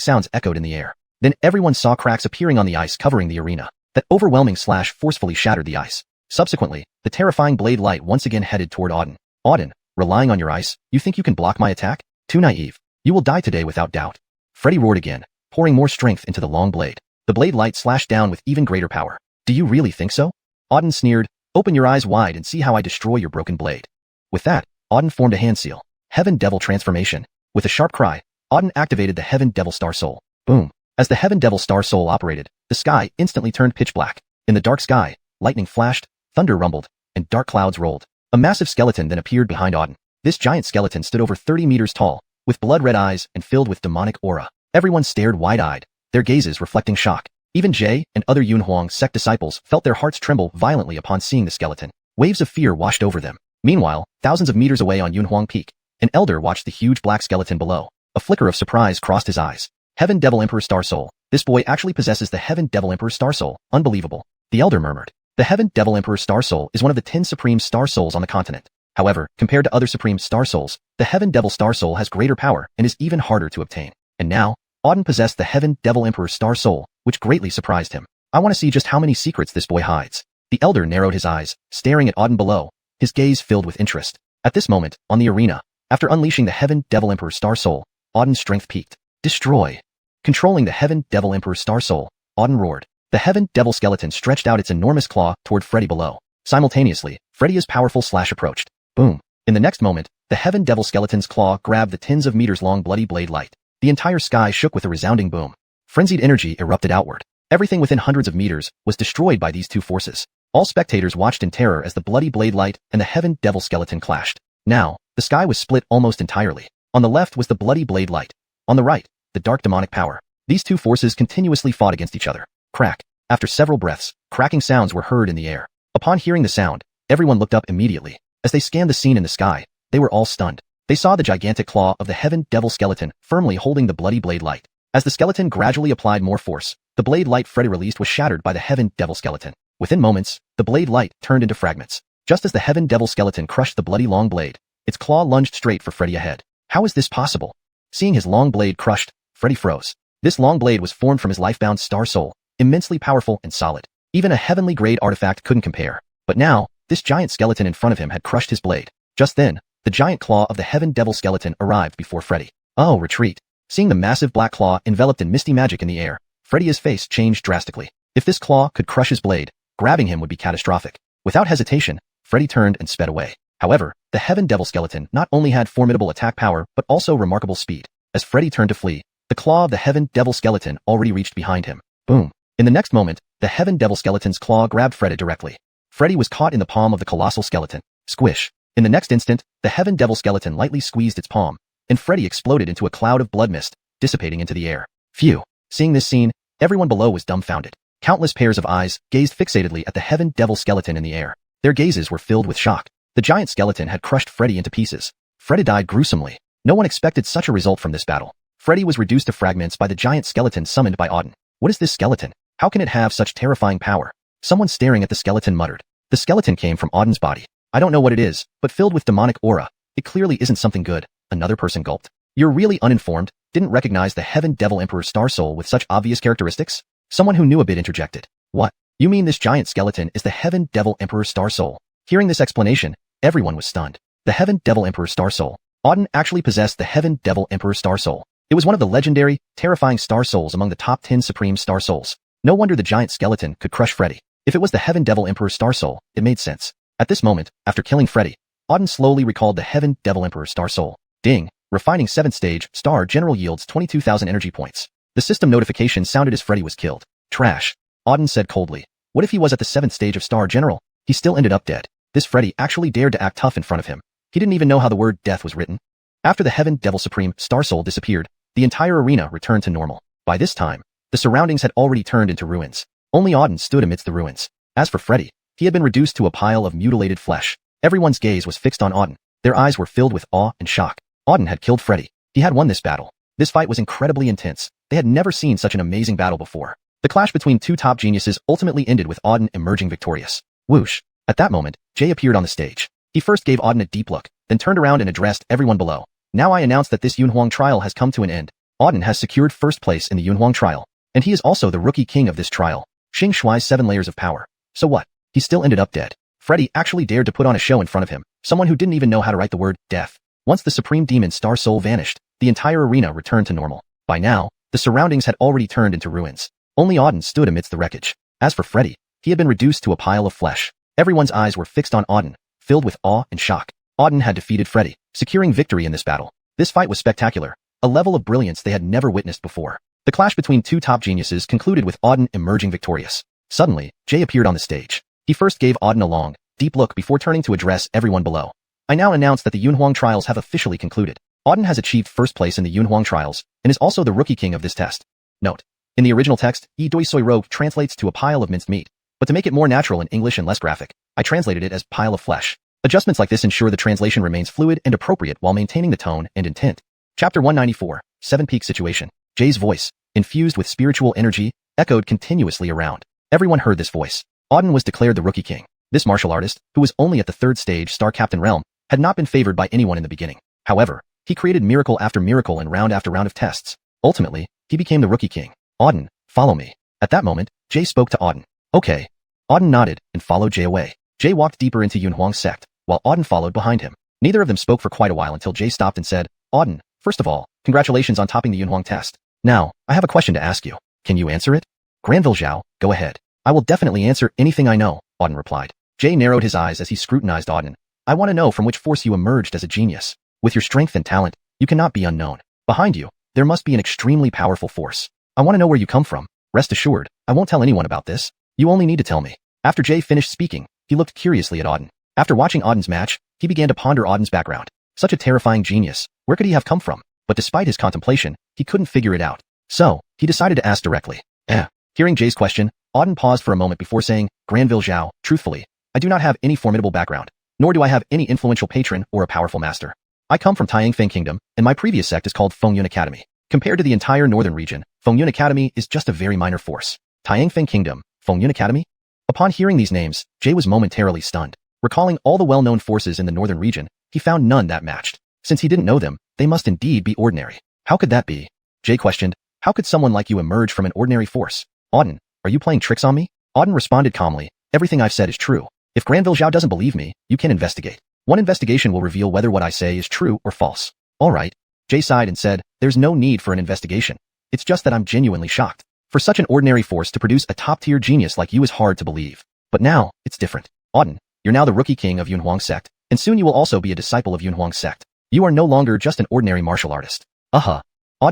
sounds echoed in the air. Then everyone saw cracks appearing on the ice covering the arena. That overwhelming slash forcefully shattered the ice. Subsequently, the terrifying blade light once again headed toward Auden. "Auden, relying on your ice, you think you can block my attack? Too naive. You will die today without doubt." Freddy roared again, pouring more strength into the long blade. The blade light slashed down with even greater power. "Do you really think so?" Auden sneered, "Open your eyes wide and see how I destroy your broken blade." With that, Auden formed a hand seal. Heaven Devil Transformation. With a sharp cry, Auden activated the Heaven Devil Star Soul. Boom. As the Heaven Devil Star Soul operated, the sky instantly turned pitch black. In the dark sky, lightning flashed, thunder rumbled, and dark clouds rolled. A massive skeleton then appeared behind Auden. This giant skeleton stood over 30 meters tall, with blood-red eyes and filled with demonic aura. Everyone stared wide-eyed, their gazes reflecting shock. Even Jay and other Yunhuang sect disciples felt their hearts tremble violently upon seeing the skeleton. Waves of fear washed over them. Meanwhile, thousands of meters away on Yunhuang Peak, an elder watched the huge black skeleton below. A flicker of surprise crossed his eyes. "Heaven Devil Emperor Star Soul. This boy actually possesses the Heaven Devil Emperor Star Soul. Unbelievable." The elder murmured. The Heaven Devil Emperor Star Soul is one of the 10 Supreme Star Souls on the continent. However, compared to other Supreme Star Souls, the Heaven Devil Star Soul has greater power and is even harder to obtain. And now, Auden possessed the Heaven Devil Emperor Star Soul, which greatly surprised him. "I want to see just how many secrets this boy hides." The elder narrowed his eyes, staring at Auden below, his gaze filled with interest. At this moment, on the arena, after unleashing the Heaven Devil Emperor Star Soul, Auden's strength peaked. Destroy. Controlling the Heaven Devil Emperor Star Soul, Auden roared. The Heaven Devil skeleton stretched out its enormous claw toward Freddy below. Simultaneously, Freddy's powerful slash approached. Boom. In the next moment, the Heaven Devil skeleton's claw grabbed the tens of meters long bloody blade light. The entire sky shook with a resounding boom. Frenzied energy erupted outward. Everything within hundreds of meters was destroyed by these two forces. All spectators watched in terror as the bloody blade light and the Heaven Devil skeleton clashed. Now, the sky was split almost entirely. On the left was the bloody blade light. On the right, the dark demonic power. These two forces continuously fought against each other. Crack. After several breaths, cracking sounds were heard in the air. Upon hearing the sound, everyone looked up immediately. As they scanned the scene in the sky, they were all stunned. They saw the gigantic claw of the Heaven Devil skeleton firmly holding the bloody blade light. As the skeleton gradually applied more force, the blade light Freddy released was shattered by the Heaven Devil skeleton. Within moments, the blade light turned into fragments. Just as the Heaven Devil skeleton crushed the bloody long blade, its claw lunged straight for Freddy ahead. How is this possible? Seeing his long blade crushed, Freddy froze. This long blade was formed from his life-bound Star Soul, immensely powerful and solid. Even a heavenly grade artifact couldn't compare. But now, this giant skeleton in front of him had crushed his blade. Just then, the giant claw of the Heaven Devil skeleton arrived before Freddy. Oh, retreat. Seeing the massive black claw enveloped in misty magic in the air, Freddy's face changed drastically. If this claw could crush his blade, grabbing him would be catastrophic. Without hesitation, Freddy turned and sped away. However, the Heaven Devil skeleton not only had formidable attack power but also remarkable speed. As Freddy turned to flee, the claw of the Heaven Devil skeleton already reached behind him. Boom. In the next moment, the Heaven Devil skeleton's claw grabbed Freddy directly. Freddy was caught in the palm of the colossal skeleton. Squish. In the next instant, the Heaven Devil skeleton lightly squeezed its palm, and Freddy exploded into a cloud of blood mist, dissipating into the air. Phew. Seeing this scene, everyone below was dumbfounded. Countless pairs of eyes gazed fixatedly at the Heaven Devil skeleton in the air. Their gazes were filled with shock. The giant skeleton had crushed Freddy into pieces. Freddy died gruesomely. No one expected such a result from this battle. Freddy was reduced to fragments by the giant skeleton summoned by Auden. What is this skeleton? How can it have such terrifying power? Someone staring at the skeleton muttered. The skeleton came from Auden's body. I don't know what it is, but filled with demonic aura. It clearly isn't something good. Another person gulped. You're really uninformed, didn't recognize the Heaven Devil Emperor Star Soul with such obvious characteristics? Someone who knew a bit interjected. What? You mean this giant skeleton is the Heaven Devil Emperor Star Soul? Hearing this explanation, everyone was stunned. The Heaven Devil Emperor Star Soul. Auden actually possessed the Heaven Devil Emperor Star Soul. It was one of the legendary, terrifying Star Souls among the top 10 Supreme Star Souls. No wonder the giant skeleton could crush Freddy. If it was the Heaven Devil Emperor Star Soul, it made sense. At this moment, after killing Freddy, Auden slowly recalled the Heaven Devil Emperor Star Soul. Ding! Refining 7th stage, Star General yields 22,000 energy points. The system notification sounded as Freddy was killed. Trash. Auden said coldly. What if he was at the 7th stage of Star General? He still ended up dead. This Freddy actually dared to act tough in front of him. He didn't even know how the word death was written. After the Heaven Devil Supreme Star Soul disappeared, the entire arena returned to normal. By this time, the surroundings had already turned into ruins. Only Auden stood amidst the ruins. As for Freddy, he had been reduced to a pile of mutilated flesh. Everyone's gaze was fixed on Auden. Their eyes were filled with awe and shock. Auden had killed Freddy. He had won this battle. This fight was incredibly intense. They had never seen such an amazing battle before. The clash between two top geniuses ultimately ended with Auden emerging victorious. Whoosh. At that moment, Jay appeared on the stage. He first gave Auden a deep look, then turned around and addressed everyone below. Now I announce that this Yunhuang trial has come to an end. Auden has secured first place in the Yunhuang trial, and he is also the rookie king of this trial. Xing Shuai's 7 layers of power. So what? He still ended up dead. Freddy actually dared to put on a show in front of him, someone who didn't even know how to write the word death. Once the Supreme Demon Star Soul vanished, the entire arena returned to normal. By now, the surroundings had already turned into ruins. Only Auden stood amidst the wreckage. As for Freddy, he had been reduced to a pile of flesh. Everyone's eyes were fixed on Auden, filled with awe and shock. Auden had defeated Freddy, securing victory in this battle. This fight was spectacular, a level of brilliance they had never witnessed before. The clash between two top geniuses concluded with Auden emerging victorious. Suddenly, Jay appeared on the stage. He first gave Auden a long, deep look before turning to address everyone below. I now announce that the Yunhuang trials have officially concluded. Auden has achieved first place in the Yunhuang trials, and is also the rookie king of this test. Note: in the original text, Yi Doi Soi Ro translates to a pile of minced meat, but to make it more natural in English and less graphic, I translated it as pile of flesh. Adjustments like this ensure the translation remains fluid and appropriate while maintaining the tone and intent. Chapter 194, 7 Peak Situation. Jay's voice, infused with spiritual energy, echoed continuously around. Everyone heard this voice. Auden was declared the rookie king. This martial artist, who was only at the 3rd stage Star Captain realm, had not been favored by anyone in the beginning. However, he created miracle after miracle and round after round of tests. Ultimately, he became the rookie king. Auden, follow me. At that moment, Jay spoke to Auden. Okay. Auden nodded and followed Jay away. Jay walked deeper into Yunhuang's sect, while Auden followed behind him. Neither of them spoke for quite a while until Jay stopped and said, Auden, first of all, congratulations on topping the Yunhuang test. Now, I have a question to ask you. Can you answer it? Granville Zhao, go ahead. I will definitely answer anything I know, Auden replied. Jay narrowed his eyes as he scrutinized Auden. I want to know from which force you emerged as a genius. With your strength and talent, you cannot be unknown. Behind you, there must be an extremely powerful force. I want to know where you come from. Rest assured, I won't tell anyone about this. You only need to tell me. After Jay finished speaking, he looked curiously at Auden. After watching Auden's match, he began to ponder Auden's background. Such a terrifying genius, where could he have come from? But despite his contemplation, he couldn't figure it out. So, he decided to ask directly. Hearing Jay's question, Auden paused for a moment before saying, Granville Zhao, truthfully, I do not have any formidable background, nor do I have any influential patron or a powerful master. I come from Taiyangfeng Kingdom, and my previous sect is called Fengyun Academy. Compared to the entire northern region, Fengyun Academy is just a very minor force. Taiyangfeng Kingdom, Fengyun Academy? Upon hearing these names, Jay was momentarily stunned. Recalling all the well-known forces in the northern region, he found none that matched. Since he didn't know them, they must indeed be ordinary. How could that be? Jay questioned. How could someone like you emerge from an ordinary force? Auden, are you playing tricks on me? Auden responded calmly. Everything I've said is true. If Granville Zhao doesn't believe me, you can investigate. One investigation will reveal whether what I say is true or false. All right. Jay sighed and said, there's no need for an investigation. It's just that I'm genuinely shocked. For such an ordinary force to produce a top-tier genius like you is hard to believe. But now, it's different. Auden, you're now the rookie king of Xuanhuan sect, and soon you will also be a disciple of Xuanhuan sect. You are no longer just an ordinary martial artist. Auden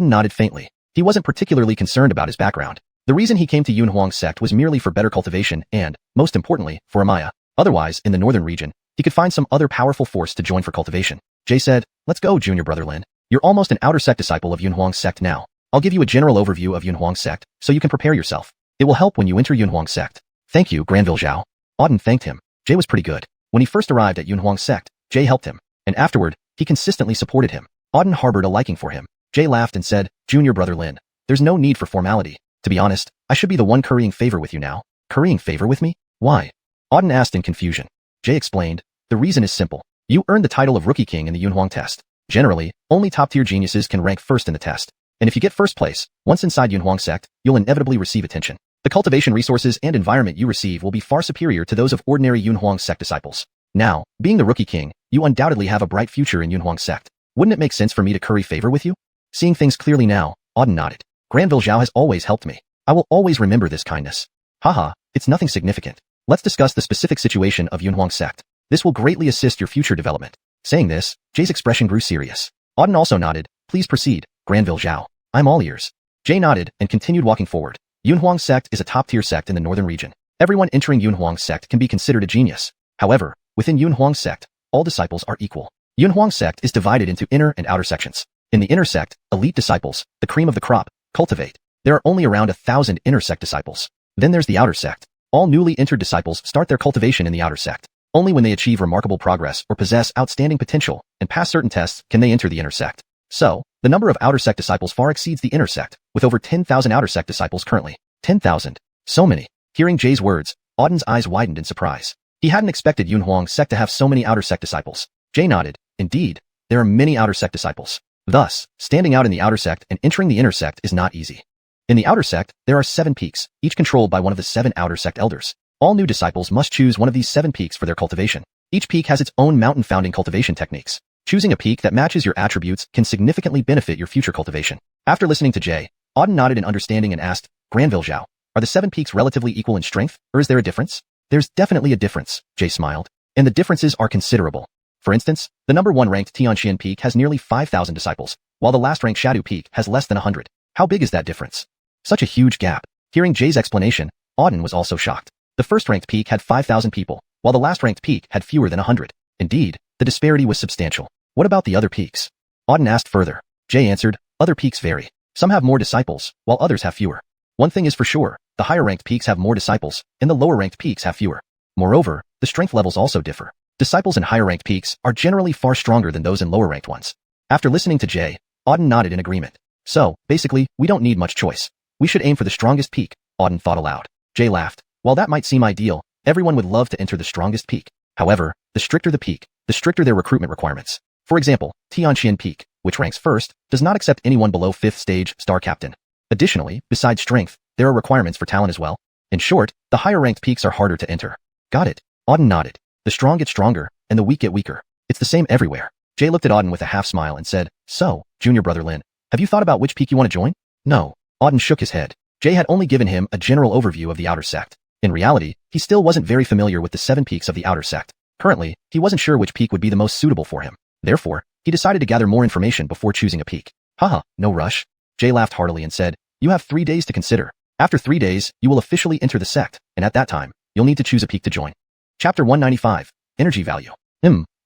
nodded faintly. He wasn't particularly concerned about his background. The reason he came to Xuanhuan sect was merely for better cultivation and, most importantly, for Amaya. Otherwise, in the northern region, he could find some other powerful force to join for cultivation. Jay said, let's go, junior brother Lin. You're almost an outer sect disciple of Xuanhuan sect now. I'll give you a general overview of Xuanhuan sect, so you can prepare yourself. It will help when you enter Xuanhuan sect. Thank you, Granville Zhao. Auden thanked him. Jay was pretty good. When he first arrived at Xuanhuan sect, Jay helped him, and afterward, he consistently supported him. Auden harbored a liking for him. Jay laughed and said, junior brother Lin, there's no need for formality. To be honest, I should be the one currying favor with you now. Currying favor with me? Why? Auden asked in confusion. Jay explained, the reason is simple. You earned the title of Rookie King in the Xuanhuan test. Generally, only top-tier geniuses can rank first in the test. And if you get first place, once inside Xuanhuan sect, you'll inevitably receive attention. The cultivation resources and environment you receive will be far superior to those of ordinary Xuanhuan sect disciples. Now, being the Rookie King, you undoubtedly have a bright future in Xuanhuan sect. Wouldn't it make sense for me to curry favor with you? Seeing things clearly now, Auden nodded. Granville Zhao has always helped me. I will always remember this kindness. Haha, it's nothing significant. Let's discuss the specific situation of Xuanhuan sect. This will greatly assist your future development. Saying this, Jay's expression grew serious. Auden also nodded. Please proceed, Granville Zhao. I'm all ears. Jay nodded and continued walking forward. Xuanhuan sect is a top-tier sect in the northern region. Everyone entering Xuanhuan sect can be considered a genius. However, within Xuanhuan sect, all disciples are equal. Xuanhuan sect is divided into inner and outer sections. In the inner sect, elite disciples, the cream of the crop, cultivate. There are only around 1,000 inner sect disciples. Then there's the outer sect. All newly entered disciples start their cultivation in the outer sect. Only when they achieve remarkable progress or possess outstanding potential and pass certain tests can they enter the inner sect. So, the number of outer sect disciples far exceeds the inner sect, with over 10,000 outer sect disciples currently. 10,000. So many. Hearing Jay's words, Auden's eyes widened in surprise. He hadn't expected Xuanhuan sect to have so many outer sect disciples. Jay nodded. Indeed, there are many outer sect disciples. Thus, standing out in the outer sect and entering the inner sect is not easy. In the outer sect, there are 7 peaks, each controlled by one of the 7 outer sect elders. All new disciples must choose one of these 7 peaks for their cultivation. Each peak has its own mountain-founding cultivation techniques. Choosing a peak that matches your attributes can significantly benefit your future cultivation. After listening to Jay, Auden nodded in understanding and asked, Granville Zhao, are the 7 peaks relatively equal in strength, or is there a difference? There's definitely a difference, Jay smiled. And the differences are considerable. For instance, the number 1 ranked xiuxian peak has nearly 5,000 disciples, while the last ranked Shadow peak has less than 100. How big is that difference? Such a huge gap. Hearing Jay's explanation, Auden was also shocked. The first ranked peak had 5,000 people, while the last ranked peak had fewer than 100. Indeed, the disparity was substantial. What about the other peaks? Auden asked further. Jay answered, other peaks vary. Some have more disciples, while others have fewer. One thing is for sure, the higher ranked peaks have more disciples, and the lower ranked peaks have fewer. Moreover, the strength levels also differ. Disciples in higher ranked peaks are generally far stronger than those in lower ranked ones. After listening to Jay, Auden nodded in agreement. So, basically, we don't need much choice. We should aim for the strongest peak, Auden thought aloud. Jay laughed. While that might seem ideal, everyone would love to enter the strongest peak. However, the stricter the peak, the stricter their recruitment requirements. For example, Tianqian Peak, which ranks first, does not accept anyone below 5th stage star captain. Additionally, besides strength, there are requirements for talent as well. In short, the higher ranked peaks are harder to enter. Got it. Auden nodded. The strong get stronger, and the weak get weaker. It's the same everywhere. Jay looked at Auden with a half smile and said, so, junior brother Lin, have you thought about which peak you want to join? No. Auden shook his head. Jay had only given him a general overview of the outer sect. In reality, he still wasn't very familiar with the 7 peaks of the outer sect. Currently, he wasn't sure which peak would be the most suitable for him. Therefore, he decided to gather more information before choosing a peak. Haha, no rush. Jay laughed heartily and said, you have 3 days to consider. After 3 days, you will officially enter the sect, and at that time, you'll need to choose a peak to join. Chapter 195. Energy Value.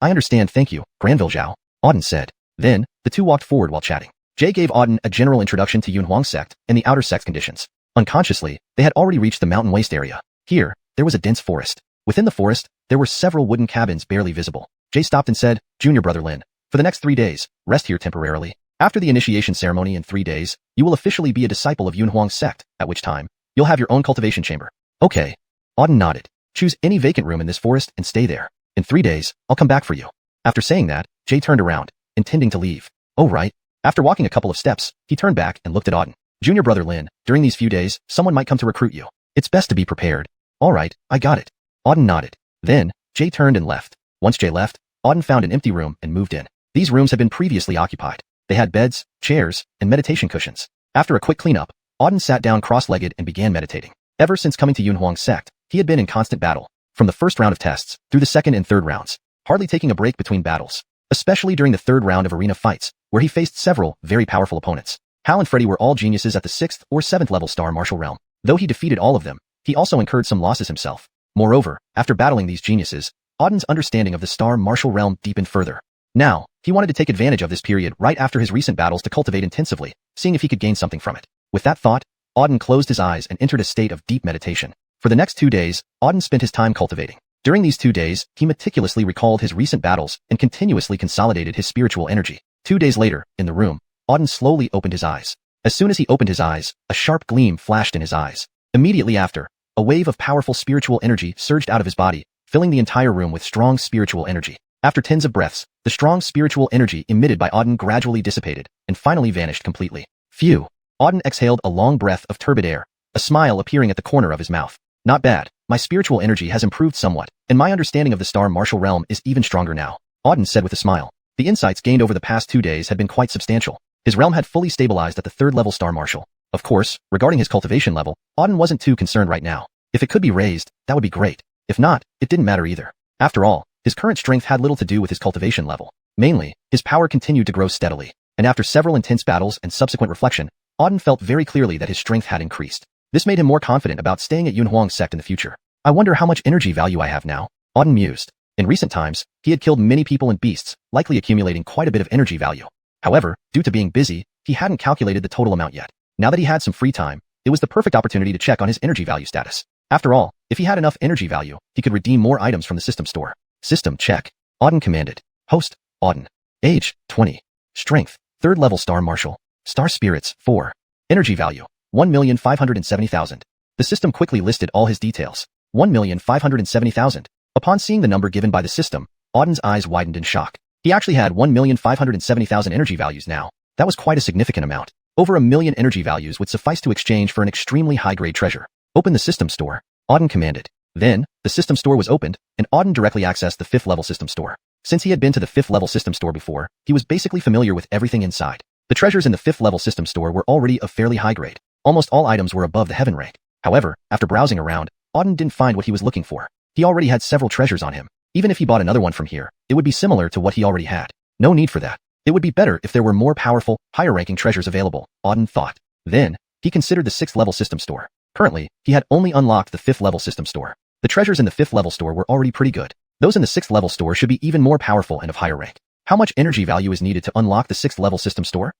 I understand, thank you, Granville Zhao, Auden said. Then, the two walked forward while chatting. Jay gave Auden a general introduction to Xuanhuan sect and the outer sect conditions. Unconsciously, they had already reached the mountain waste area. Here, there was a dense forest. Within the forest, there were several wooden cabins barely visible. Jay stopped and said, junior brother Lin, for the next 3 days, rest here temporarily. After the initiation ceremony in 3 days, you will officially be a disciple of Xuanhuan sect, at which time, you'll have your own cultivation chamber. Okay. Auden nodded. Choose any vacant room in this forest and stay there. In 3 days, I'll come back for you. After saying that, Jay turned around, intending to leave. Oh right. After walking a couple of steps, he turned back and looked at Auden. Junior brother Lin, during these few days, someone might come to recruit you. It's best to be prepared. All right, I got it. Auden nodded. Then, Jay turned and left. Once Jay left, Auden found an empty room and moved in. These rooms had been previously occupied. They had beds, chairs, and meditation cushions. After a quick cleanup, Auden sat down cross-legged and began meditating. Ever since coming to Yunhuang's sect, he had been in constant battle, from the first round of tests, through the second and third rounds, hardly taking a break between battles, especially during the third round of arena fights, where he faced several very powerful opponents. Hal and Freddy were all geniuses at the 6th or 7th level star martial realm. Though he defeated all of them, he also incurred some losses himself. Moreover, after battling these geniuses, Auden's understanding of the star martial realm deepened further. Now, he wanted to take advantage of this period right after his recent battles to cultivate intensively, seeing if he could gain something from it. With that thought, Auden closed his eyes and entered a state of deep meditation. For the next 2 days, Auden spent his time cultivating. During these 2 days, he meticulously recalled his recent battles and continuously consolidated his spiritual energy. 2 days later, in the room, Auden slowly opened his eyes. As soon as he opened his eyes, a sharp gleam flashed in his eyes. Immediately after, a wave of powerful spiritual energy surged out of his body, filling the entire room with strong spiritual energy. After tens of breaths, the strong spiritual energy emitted by Auden gradually dissipated and finally vanished completely. Phew! Auden exhaled a long breath of turbid air, a smile appearing at the corner of his mouth. Not bad. My spiritual energy has improved somewhat, and my understanding of the star martial realm is even stronger now, Auden said with a smile. The insights gained over the past 2 days had been quite substantial. His realm had fully stabilized at the 3rd level star martial. Of course, regarding his cultivation level, Auden wasn't too concerned right now. If it could be raised, that would be great. If not, it didn't matter either. After all, his current strength had little to do with his cultivation level. Mainly, his power continued to grow steadily, and after several intense battles and subsequent reflection, Auden felt very clearly that his strength had increased. This made him more confident about staying at Yunhuang's sect in the future. I wonder how much energy value I have now, Auden mused. In recent times, he had killed many people and beasts, likely accumulating quite a bit of energy value. However, due to being busy, he hadn't calculated the total amount yet. Now that he had some free time, it was the perfect opportunity to check on his energy value status. After all, if he had enough energy value, he could redeem more items from the system store. System check. Auden commanded. Host, Auden. Age, 20. Strength, 3rd level star martial. Star spirits, 4. Energy value, 1,570,000. The system quickly listed all his details. 1,570,000. Upon seeing the number given by the system, Auden's eyes widened in shock. He actually had 1,570,000 energy values now. That was quite a significant amount. Over 1,000,000 energy values would suffice to exchange for an extremely high-grade treasure. Open the system store, Auden commanded. Then, the system store was opened, and Auden directly accessed the 5th level system store. Since he had been to the 5th level system store before, he was basically familiar with everything inside. The treasures in the 5th level system store were already of fairly high grade. Almost all items were above the heaven rank. However, after browsing around, Auden didn't find what he was looking for. He already had several treasures on him. Even if he bought another one from here, it would be similar to what he already had. No need for that. It would be better if there were more powerful, higher-ranking treasures available, Auden thought. Then, he considered the 6th level system store. Currently, he had only unlocked the 5th level system store. The treasures in the 5th level store were already pretty good. Those in the 6th level store should be even more powerful and of higher rank. How much energy value is needed to unlock the 6th level system store?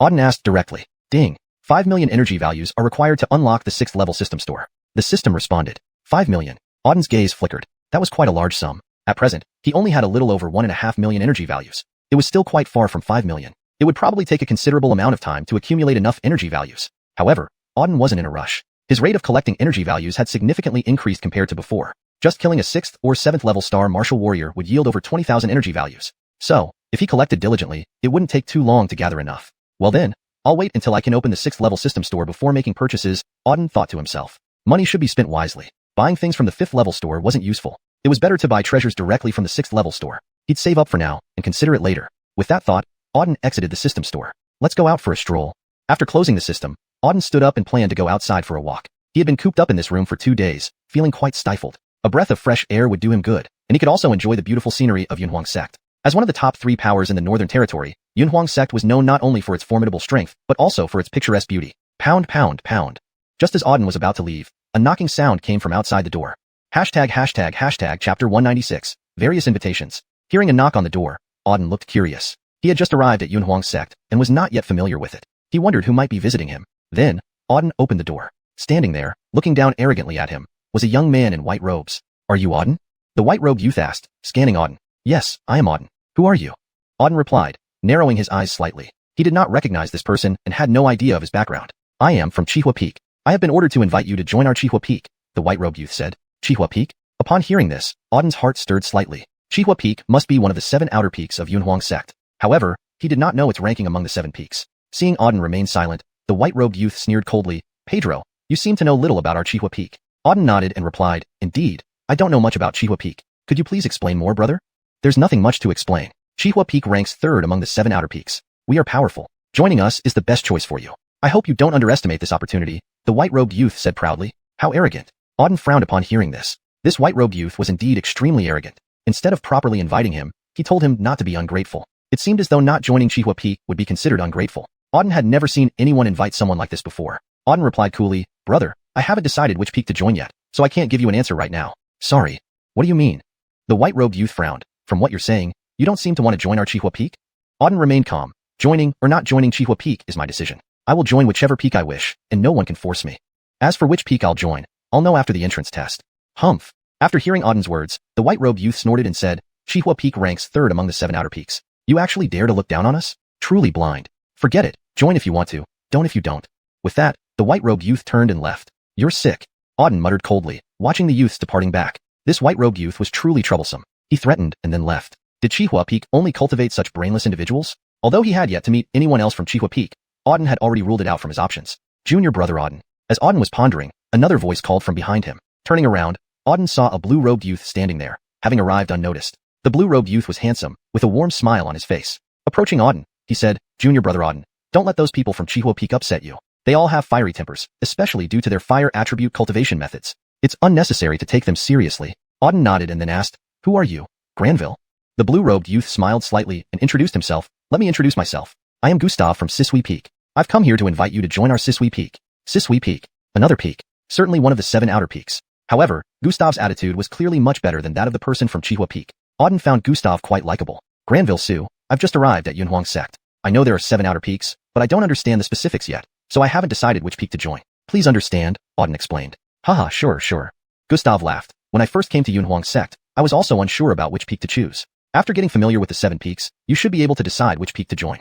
Auden asked directly. Ding. 5 million energy values are required to unlock the 6th level system store. The system responded. 5 million. Auden's gaze flickered. That was quite a large sum. At present, he only had a little over 1.5 million energy values. It was still quite far from 5 million. It would probably take a considerable amount of time to accumulate enough energy values. However, Auden wasn't in a rush. His rate of collecting energy values had significantly increased compared to before. Just killing a 6th or 7th level star martial warrior would yield over 20,000 energy values. So, if he collected diligently, it wouldn't take too long to gather enough. Well then, I'll wait until I can open the 6th level system store before making purchases, Auden thought to himself. Money should be spent wisely. Buying things from the 5th level store wasn't useful. It was better to buy treasures directly from the 6th level store. He'd save up for now and consider it later. With that thought, Auden exited the system store. Let's go out for a stroll. After closing the system, Auden stood up and planned to go outside for a walk. He had been cooped up in this room for 2 days, feeling quite stifled. A breath of fresh air would do him good, and he could also enjoy the beautiful scenery of Yunhuang sect. As one of the top 3 powers in the Northern Territory, Yunhuang sect was known not only for its formidable strength, but also for its picturesque beauty. Pound, pound, pound. Just as Auden was about to leave, a knocking sound came from outside the door. ####Chapter 196. Various invitations. Hearing a knock on the door, Auden looked curious. He had just arrived at Yunhuang sect and was not yet familiar with it. He wondered who might be visiting him. Then, Auden opened the door. Standing there, looking down arrogantly at him, was a young man in white robes. Are you Auden? The white-robed youth asked, scanning Auden. Yes, I am Auden. Who are you? Auden replied, narrowing his eyes slightly. He did not recognize this person and had no idea of his background. I am from Chihua Peak. I have been ordered to invite you to join our Chihua Peak, the white-robed youth said. Chihua Peak? Upon hearing this, Auden's heart stirred slightly. Chihua Peak must be one of the 7 outer peaks of Yunhuang sect. However, he did not know its ranking among the 7 peaks. Seeing Auden remain silent, the white-robed youth sneered coldly, Pedro, you seem to know little about our Chihua Peak. Auden nodded and replied, Indeed, I don't know much about Chihua Peak. Could you please explain more, brother? There's nothing much to explain. Chihua Peak ranks 3rd among the 7 outer peaks. We are powerful. Joining us is the best choice for you. I hope you don't underestimate this opportunity, the white-robed youth said proudly. How arrogant. Auden frowned upon hearing this. This white-robed youth was indeed extremely arrogant. Instead of properly inviting him, he told him not to be ungrateful. It seemed as though not joining Xihua Peak would be considered ungrateful. Auden had never seen anyone invite someone like this before. Auden replied coolly, brother, I haven't decided which peak to join yet, so I can't give you an answer right now. Sorry. What do you mean? The white-robed youth frowned. From what you're saying, you don't seem to want to join our Xihua Peak? Auden remained calm. Joining or not joining Xihua Peak is my decision. I will join whichever peak I wish, and no one can force me. As for which peak I'll join, I'll know after the entrance test. Humph. After hearing Auden's words, the white-robed youth snorted and said, Xihua Peak ranks third among the 7 outer peaks. You actually dare to look down on us? Truly blind. Forget it. Join if you want to. Don't if you don't. With that, the white-robed youth turned and left. You're sick. Auden muttered coldly, watching the youths departing back. This white-robed youth was truly troublesome. He threatened and then left. Did Xihua Peak only cultivate such brainless individuals? Although he had yet to meet anyone else from Xihua Peak, Auden had already ruled it out from his options. Junior brother Auden. As Auden was pondering, another voice called from behind him. Turning around, Auden saw a blue-robed youth standing there, having arrived unnoticed. The blue-robed youth was handsome, with a warm smile on his face. Approaching Auden, he said, Junior brother Auden, don't let those people from Xihua Peak upset you. They all have fiery tempers, especially due to their fire attribute cultivation methods. It's unnecessary to take them seriously. Auden nodded and then asked, Who are you? Granville? The blue-robed youth smiled slightly and introduced himself. Let me introduce myself. I am Gustav from Sisui Peak. I've come here to invite you to join our Sisui Peak. Sisui Peak. Another peak. Certainly one of the 7 outer peaks. However, Gustav's attitude was clearly much better than that of the person from Xihua Peak. Auden found Gustav quite likable. Granville Su, I've just arrived at Yunhuang sect. I know there are 7 outer peaks, but I don't understand the specifics yet, so I haven't decided which peak to join. Please understand, Auden explained. Haha, sure. Gustav laughed. When I first came to Yunhuang sect, I was also unsure about which peak to choose. After getting familiar with the 7 peaks, you should be able to decide which peak to join.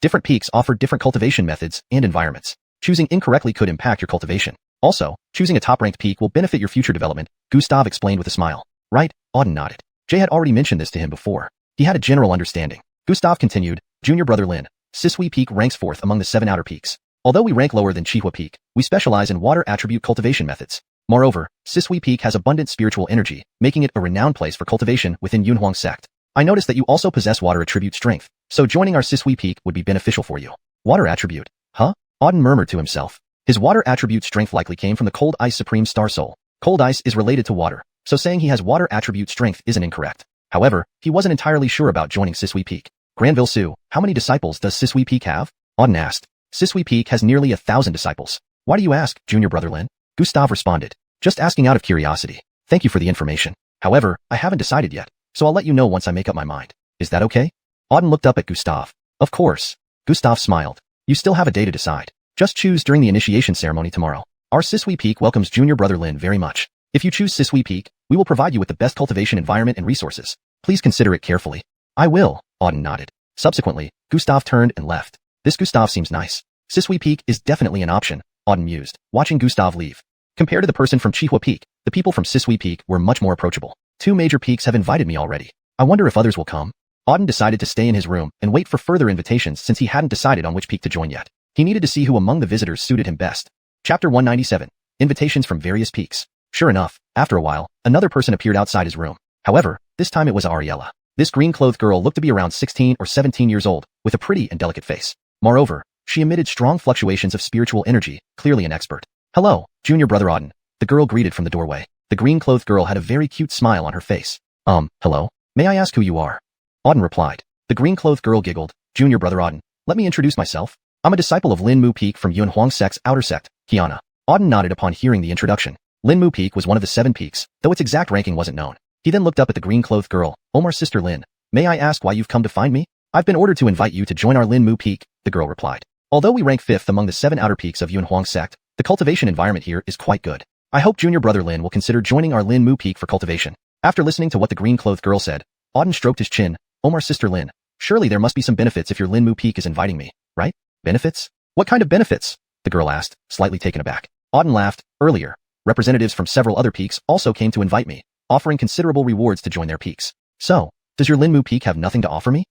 Different peaks offer different cultivation methods and environments. Choosing incorrectly could impact your cultivation. Also, choosing a top-ranked peak will benefit your future development, Gustav explained with a smile. Right, Auden nodded. Jay had already mentioned this to him before. He had a general understanding. Gustav continued, Junior brother Lin, Sisui Peak ranks 4th among the 7 outer peaks. Although we rank lower than Xihua Peak, we specialize in water attribute cultivation methods. Moreover, Sisui Peak has abundant spiritual energy, making it a renowned place for cultivation within Yunhuang sect. I noticed that you also possess water attribute strength, so joining our Sisui Peak would be beneficial for you. Water attribute? Huh? Auden murmured to himself. His water attribute strength likely came from the Cold Ice Supreme Star Soul. Cold Ice is related to water, so saying he has water attribute strength isn't incorrect. However, he wasn't entirely sure about joining Sisui Peak. Granville Su, how many disciples does Sisui Peak have? Auden asked. Sisui Peak has nearly 1,000 disciples. Why do you ask, Junior brother Lin? Gustav responded. Just asking out of curiosity. Thank you for the information. However, I haven't decided yet, so I'll let you know once I make up my mind. Is that okay? Auden looked up at Gustav. Of course. Gustav smiled. You still have a day to decide. Just choose during the initiation ceremony tomorrow. Our Sisui Peak welcomes Junior brother Lin very much. If you choose Sisui Peak, we will provide you with the best cultivation environment and resources. Please consider it carefully. I will, Auden nodded. Subsequently, Gustav turned and left. This Gustav seems nice. Sisui Peak is definitely an option, Auden mused, watching Gustav leave. Compared to the person from Xihua Peak, the people from Sisui Peak were much more approachable. 2 major peaks have invited me already. I wonder if others will come. Auden decided to stay in his room and wait for further invitations since he hadn't decided on which peak to join yet. He needed to see who among the visitors suited him best. Chapter 197. Invitations from various peaks. Sure enough, after a while, another person appeared outside his room. However, this time it was Ariella. This green-clothed girl looked to be around 16 or 17 years old, with a pretty and delicate face. Moreover, she emitted strong fluctuations of spiritual energy, clearly an expert. Hello, Junior brother Auden. The girl greeted from the doorway. The green-clothed girl had a very cute smile on her face. Hello? May I ask who you are? Auden replied. The green-clothed girl giggled. Junior brother Auden, let me introduce myself. I'm a disciple of Lin Mu Peak from Yunhuang sect's outer sect, Kiana. Auden nodded upon hearing the introduction. Lin Mu Peak was one of the 7 peaks, though its exact ranking wasn't known. He then looked up at the green-clothed girl. Omar's sister Lin. May I ask why you've come to find me? I've been ordered to invite you to join our Lin Mu Peak, the girl replied. Although we rank 5th among the 7 outer peaks of Yunhuang sect, the cultivation environment here is quite good. I hope Junior brother Lin will consider joining our Lin Mu Peak for cultivation. After listening to what the green-clothed girl said, Auden stroked his chin. Omar's sister Lin. Surely there must be some benefits if your Lin Mu Peak is inviting me, right? Benefits? What kind of benefits? The girl asked, slightly taken aback. Auden laughed. Earlier, representatives from several other peaks also came to invite me, offering considerable rewards to join their peaks. So, does your Lin Mu Peak have nothing to offer me?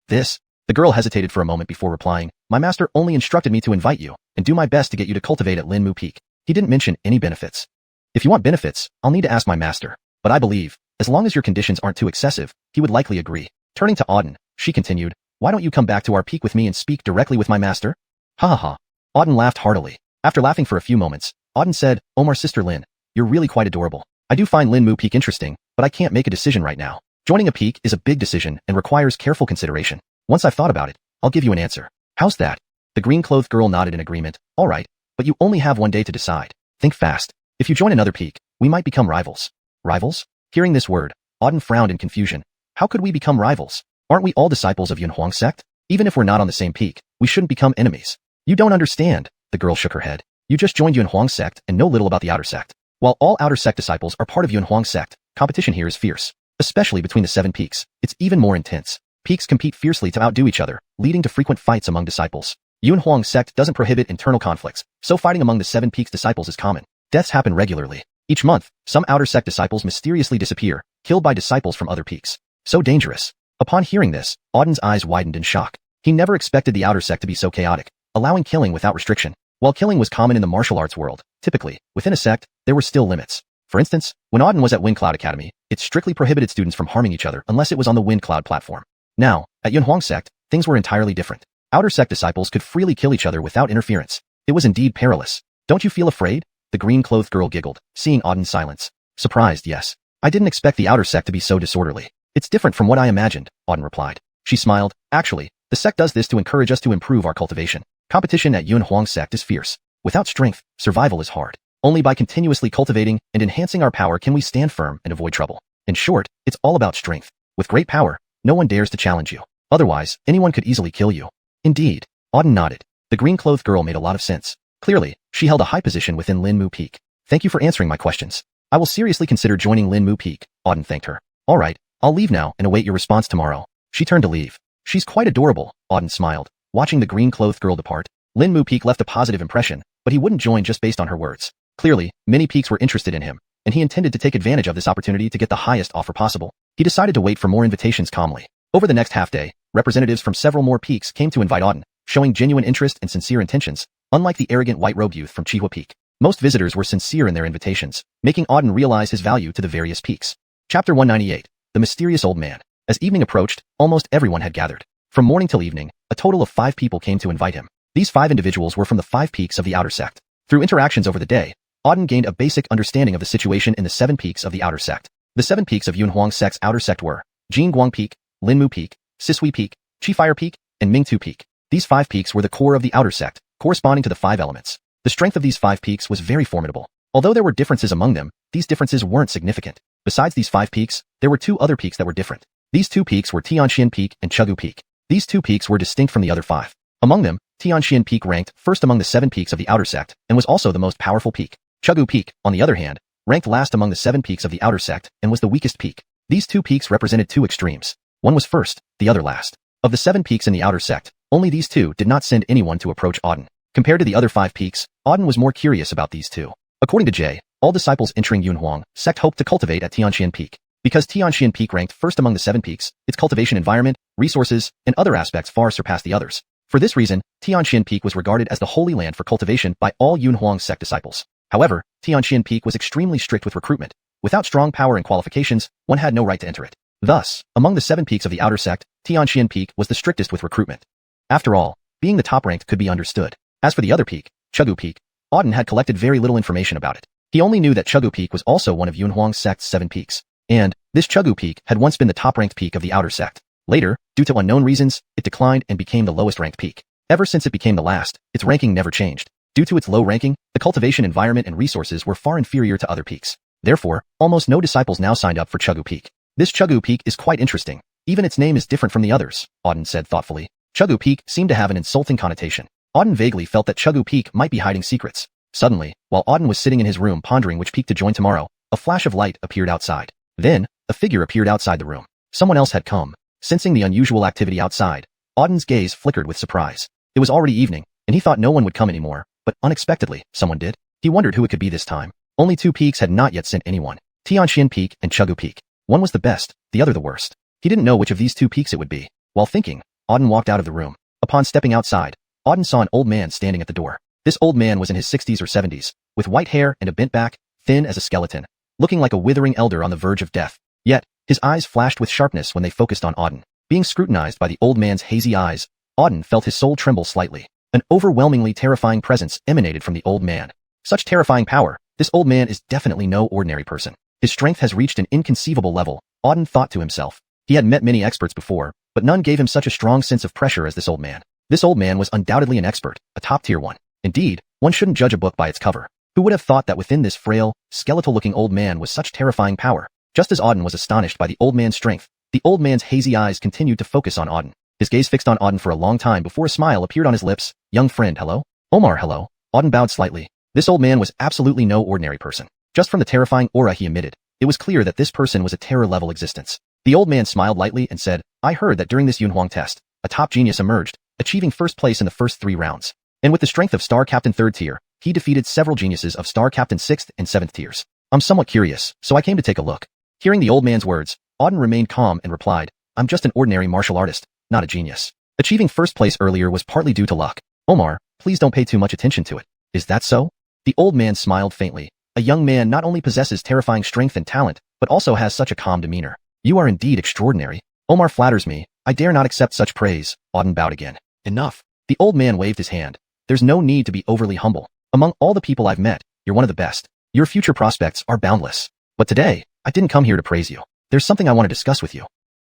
This. The girl hesitated for a moment before replying. My master only instructed me to invite you, and do my best to get you to cultivate at Lin Mu Peak. He didn't mention any benefits. If you want benefits, I'll need to ask my master. But I believe, as long as your conditions aren't too excessive, he would likely agree. Turning to Auden, she continued, why don't you come back to our peak with me and speak directly with my master? Ha ha ha. Auden laughed heartily. After laughing for a few moments, Auden said, "Omar's sister Lin, you're really quite adorable. I do find Lin Mu Peak interesting, but I can't make a decision right now. Joining a peak is a big decision and requires careful consideration. Once I've thought about it, I'll give you an answer." "How's that?" The green-clothed girl nodded in agreement. "All right, but you only have one day to decide. Think fast. If you join another peak, we might become rivals." "Rivals?" Hearing this word, Auden frowned in confusion. "How could we become rivals? Aren't we all disciples of Xuanhuan sect? Even if we're not on the same peak, we shouldn't become enemies." "You don't understand," the girl shook her head. "You just joined Xuanhuan sect and know little about the outer sect. While all outer sect disciples are part of Xuanhuan sect, competition here is fierce. Especially between the 7 peaks, it's even more intense. Peaks compete fiercely to outdo each other, leading to frequent fights among disciples. Xuanhuan sect doesn't prohibit internal conflicts, so fighting among the 7 peaks disciples is common. Deaths happen regularly. Each month, some outer sect disciples mysteriously disappear, killed by disciples from other peaks. So dangerous." Upon hearing this, Auden's eyes widened in shock. He never expected the outer sect to be so chaotic, allowing killing without restriction. While killing was common in the martial arts world, typically, within a sect, there were still limits. For instance, when Auden was at Wind Cloud Academy, it strictly prohibited students from harming each other unless it was on the Wind Cloud platform. Now, at Xuanhuan sect, things were entirely different. Outer sect disciples could freely kill each other without interference. It was indeed perilous. "Don't you feel afraid?" The green-clothed girl giggled, seeing Auden's silence. "Surprised, yes. I didn't expect the outer sect to be so disorderly. It's different from what I imagined," Auden replied. She smiled. "Actually, the sect does this to encourage us to improve our cultivation. Competition at Xuanhuan sect is fierce. Without strength, survival is hard. Only by continuously cultivating and enhancing our power can we stand firm and avoid trouble. In short, it's all about strength. With great power, no one dares to challenge you. Otherwise, anyone could easily kill you." "Indeed." Auden nodded. The green-clothed girl made a lot of sense. Clearly, she held a high position within Lin Mu Peak. "Thank you for answering my questions. I will seriously consider joining Lin Mu Peak," Auden thanked her. "All right, I'll leave now and await your response tomorrow." She turned to leave. "She's quite adorable," Auden smiled, watching the green-clothed girl depart. Lin Mu Peak left a positive impression, but he wouldn't join just based on her words. Clearly, many peaks were interested in him, and he intended to take advantage of this opportunity to get the highest offer possible. He decided to wait for more invitations calmly. Over the next half-day, representatives from several more peaks came to invite Auden, showing genuine interest and sincere intentions, unlike the arrogant white-robed youth from Chihua Peak. Most visitors were sincere in their invitations, making Auden realize his value to the various peaks. Chapter 198. The Mysterious Old Man. As evening approached, almost everyone had gathered. From morning till evening, a total of 5 people came to invite him. These 5 individuals were from the 5 peaks of the outer sect. Through interactions over the day, Auden gained a basic understanding of the situation in the 7 peaks of the outer sect. The 7 peaks of Xuanhuan sect's outer sect were Jinguang Peak, Linmu Peak, Sisui Peak, Qifire Peak, and Mingtu Peak. These 5 peaks were the core of the outer sect, corresponding to the 5 elements. The strength of these 5 peaks was very formidable. Although there were differences among them, these differences weren't significant. Besides these 5 peaks, there were 2 other peaks that were different. These 2 peaks were Tianxian Peak and Chegu Peak. These 2 peaks were distinct from the other 5. Among them, Tianxian Peak ranked first among the 7 peaks of the outer sect and was also the most powerful peak. Chegu Peak, on the other hand, ranked last among the 7 peaks of the outer sect and was the weakest peak. These 2 peaks represented 2 extremes. One was first, the other last. Of the 7 peaks in the outer sect, only these 2 did not send anyone to approach Auden. Compared to the other 5 peaks, Auden was more curious about these 2. According to Jay, all disciples entering Xuanhuan sect hoped to cultivate at Tianxian Peak. Because Tianxian Peak ranked first among the 7 peaks, its cultivation environment, resources, and other aspects far surpassed the others. For this reason, Tianxian Peak was regarded as the holy land for cultivation by all Xuanhuan sect disciples. However, Tianxian Peak was extremely strict with recruitment. Without strong power and qualifications, one had no right to enter it. Thus, among the 7 peaks of the outer sect, Tianxian Peak was the strictest with recruitment. After all, being the top-ranked could be understood. As for the other peak, Chegu Peak, Auden had collected very little information about it. He only knew that Chegu Peak was also one of Xuanhuan sect's 7 peaks. And, this Chegu Peak had once been the top-ranked peak of the outer sect. Later, due to unknown reasons, it declined and became the lowest-ranked peak. Ever since it became the last, its ranking never changed. Due to its low ranking, the cultivation environment and resources were far inferior to other peaks. Therefore, almost no disciples now signed up for Chegu Peak. This Chegu Peak is quite interesting. Even its name is different from the others, Auden said thoughtfully. Chegu Peak seemed to have an insulting connotation. Auden vaguely felt that Chegu Peak might be hiding secrets. Suddenly, while Auden was sitting in his room pondering which peak to join tomorrow, a flash of light appeared outside. Then, a figure appeared outside the room. Someone else had come. Sensing the unusual activity outside, Auden's gaze flickered with surprise. It was already evening, and he thought no one would come anymore, but unexpectedly, someone did. He wondered who it could be this time. Only 2 peaks had not yet sent anyone. Tianxian Peak and Chegu Peak. One was the best, the other the worst. He didn't know which of these 2 peaks it would be. While thinking, Auden walked out of the room. Upon stepping outside, Auden saw an old man standing at the door. This old man was in his 60s or 70s, with white hair and a bent back, thin as a skeleton, looking like a withering elder on the verge of death. Yet, his eyes flashed with sharpness when they focused on Auden. Being scrutinized by the old man's hazy eyes, Auden felt his soul tremble slightly. An overwhelmingly terrifying presence emanated from the old man. Such terrifying power, this old man is definitely no ordinary person. His strength has reached an inconceivable level, Auden thought to himself. He had met many experts before, but none gave him such a strong sense of pressure as this old man. This old man was undoubtedly an expert, a top-tier one. Indeed, one shouldn't judge a book by its cover. Who would have thought that within this frail, skeletal-looking old man was such terrifying power? Just as Auden was astonished by the old man's strength, the old man's hazy eyes continued to focus on Auden. His gaze fixed on Auden for a long time before a smile appeared on his lips. Young friend, hello? Omar, hello. Auden bowed slightly. This old man was absolutely no ordinary person. Just from the terrifying aura he emitted, it was clear that this person was a terror-level existence. The old man smiled lightly and said, I heard that during this Xuanhuan test, a top genius emerged, achieving first place in the first 3 rounds. And with the strength of Star Captain 3rd tier, he defeated several geniuses of Star Captain 6th and 7th tiers. I'm somewhat curious, so I came to take a look. Hearing the old man's words, Auden remained calm and replied, I'm just an ordinary martial artist, not a genius. Achieving first place earlier was partly due to luck. Omar, please don't pay too much attention to it. Is that so? The old man smiled faintly. A young man not only possesses terrifying strength and talent, but also has such a calm demeanor. You are indeed extraordinary. Omar flatters me. I dare not accept such praise. Auden bowed again. Enough. The old man waved his hand. There's no need to be overly humble. Among all the people I've met, you're one of the best. Your future prospects are boundless. But today, I didn't come here to praise you. There's something I want to discuss with you.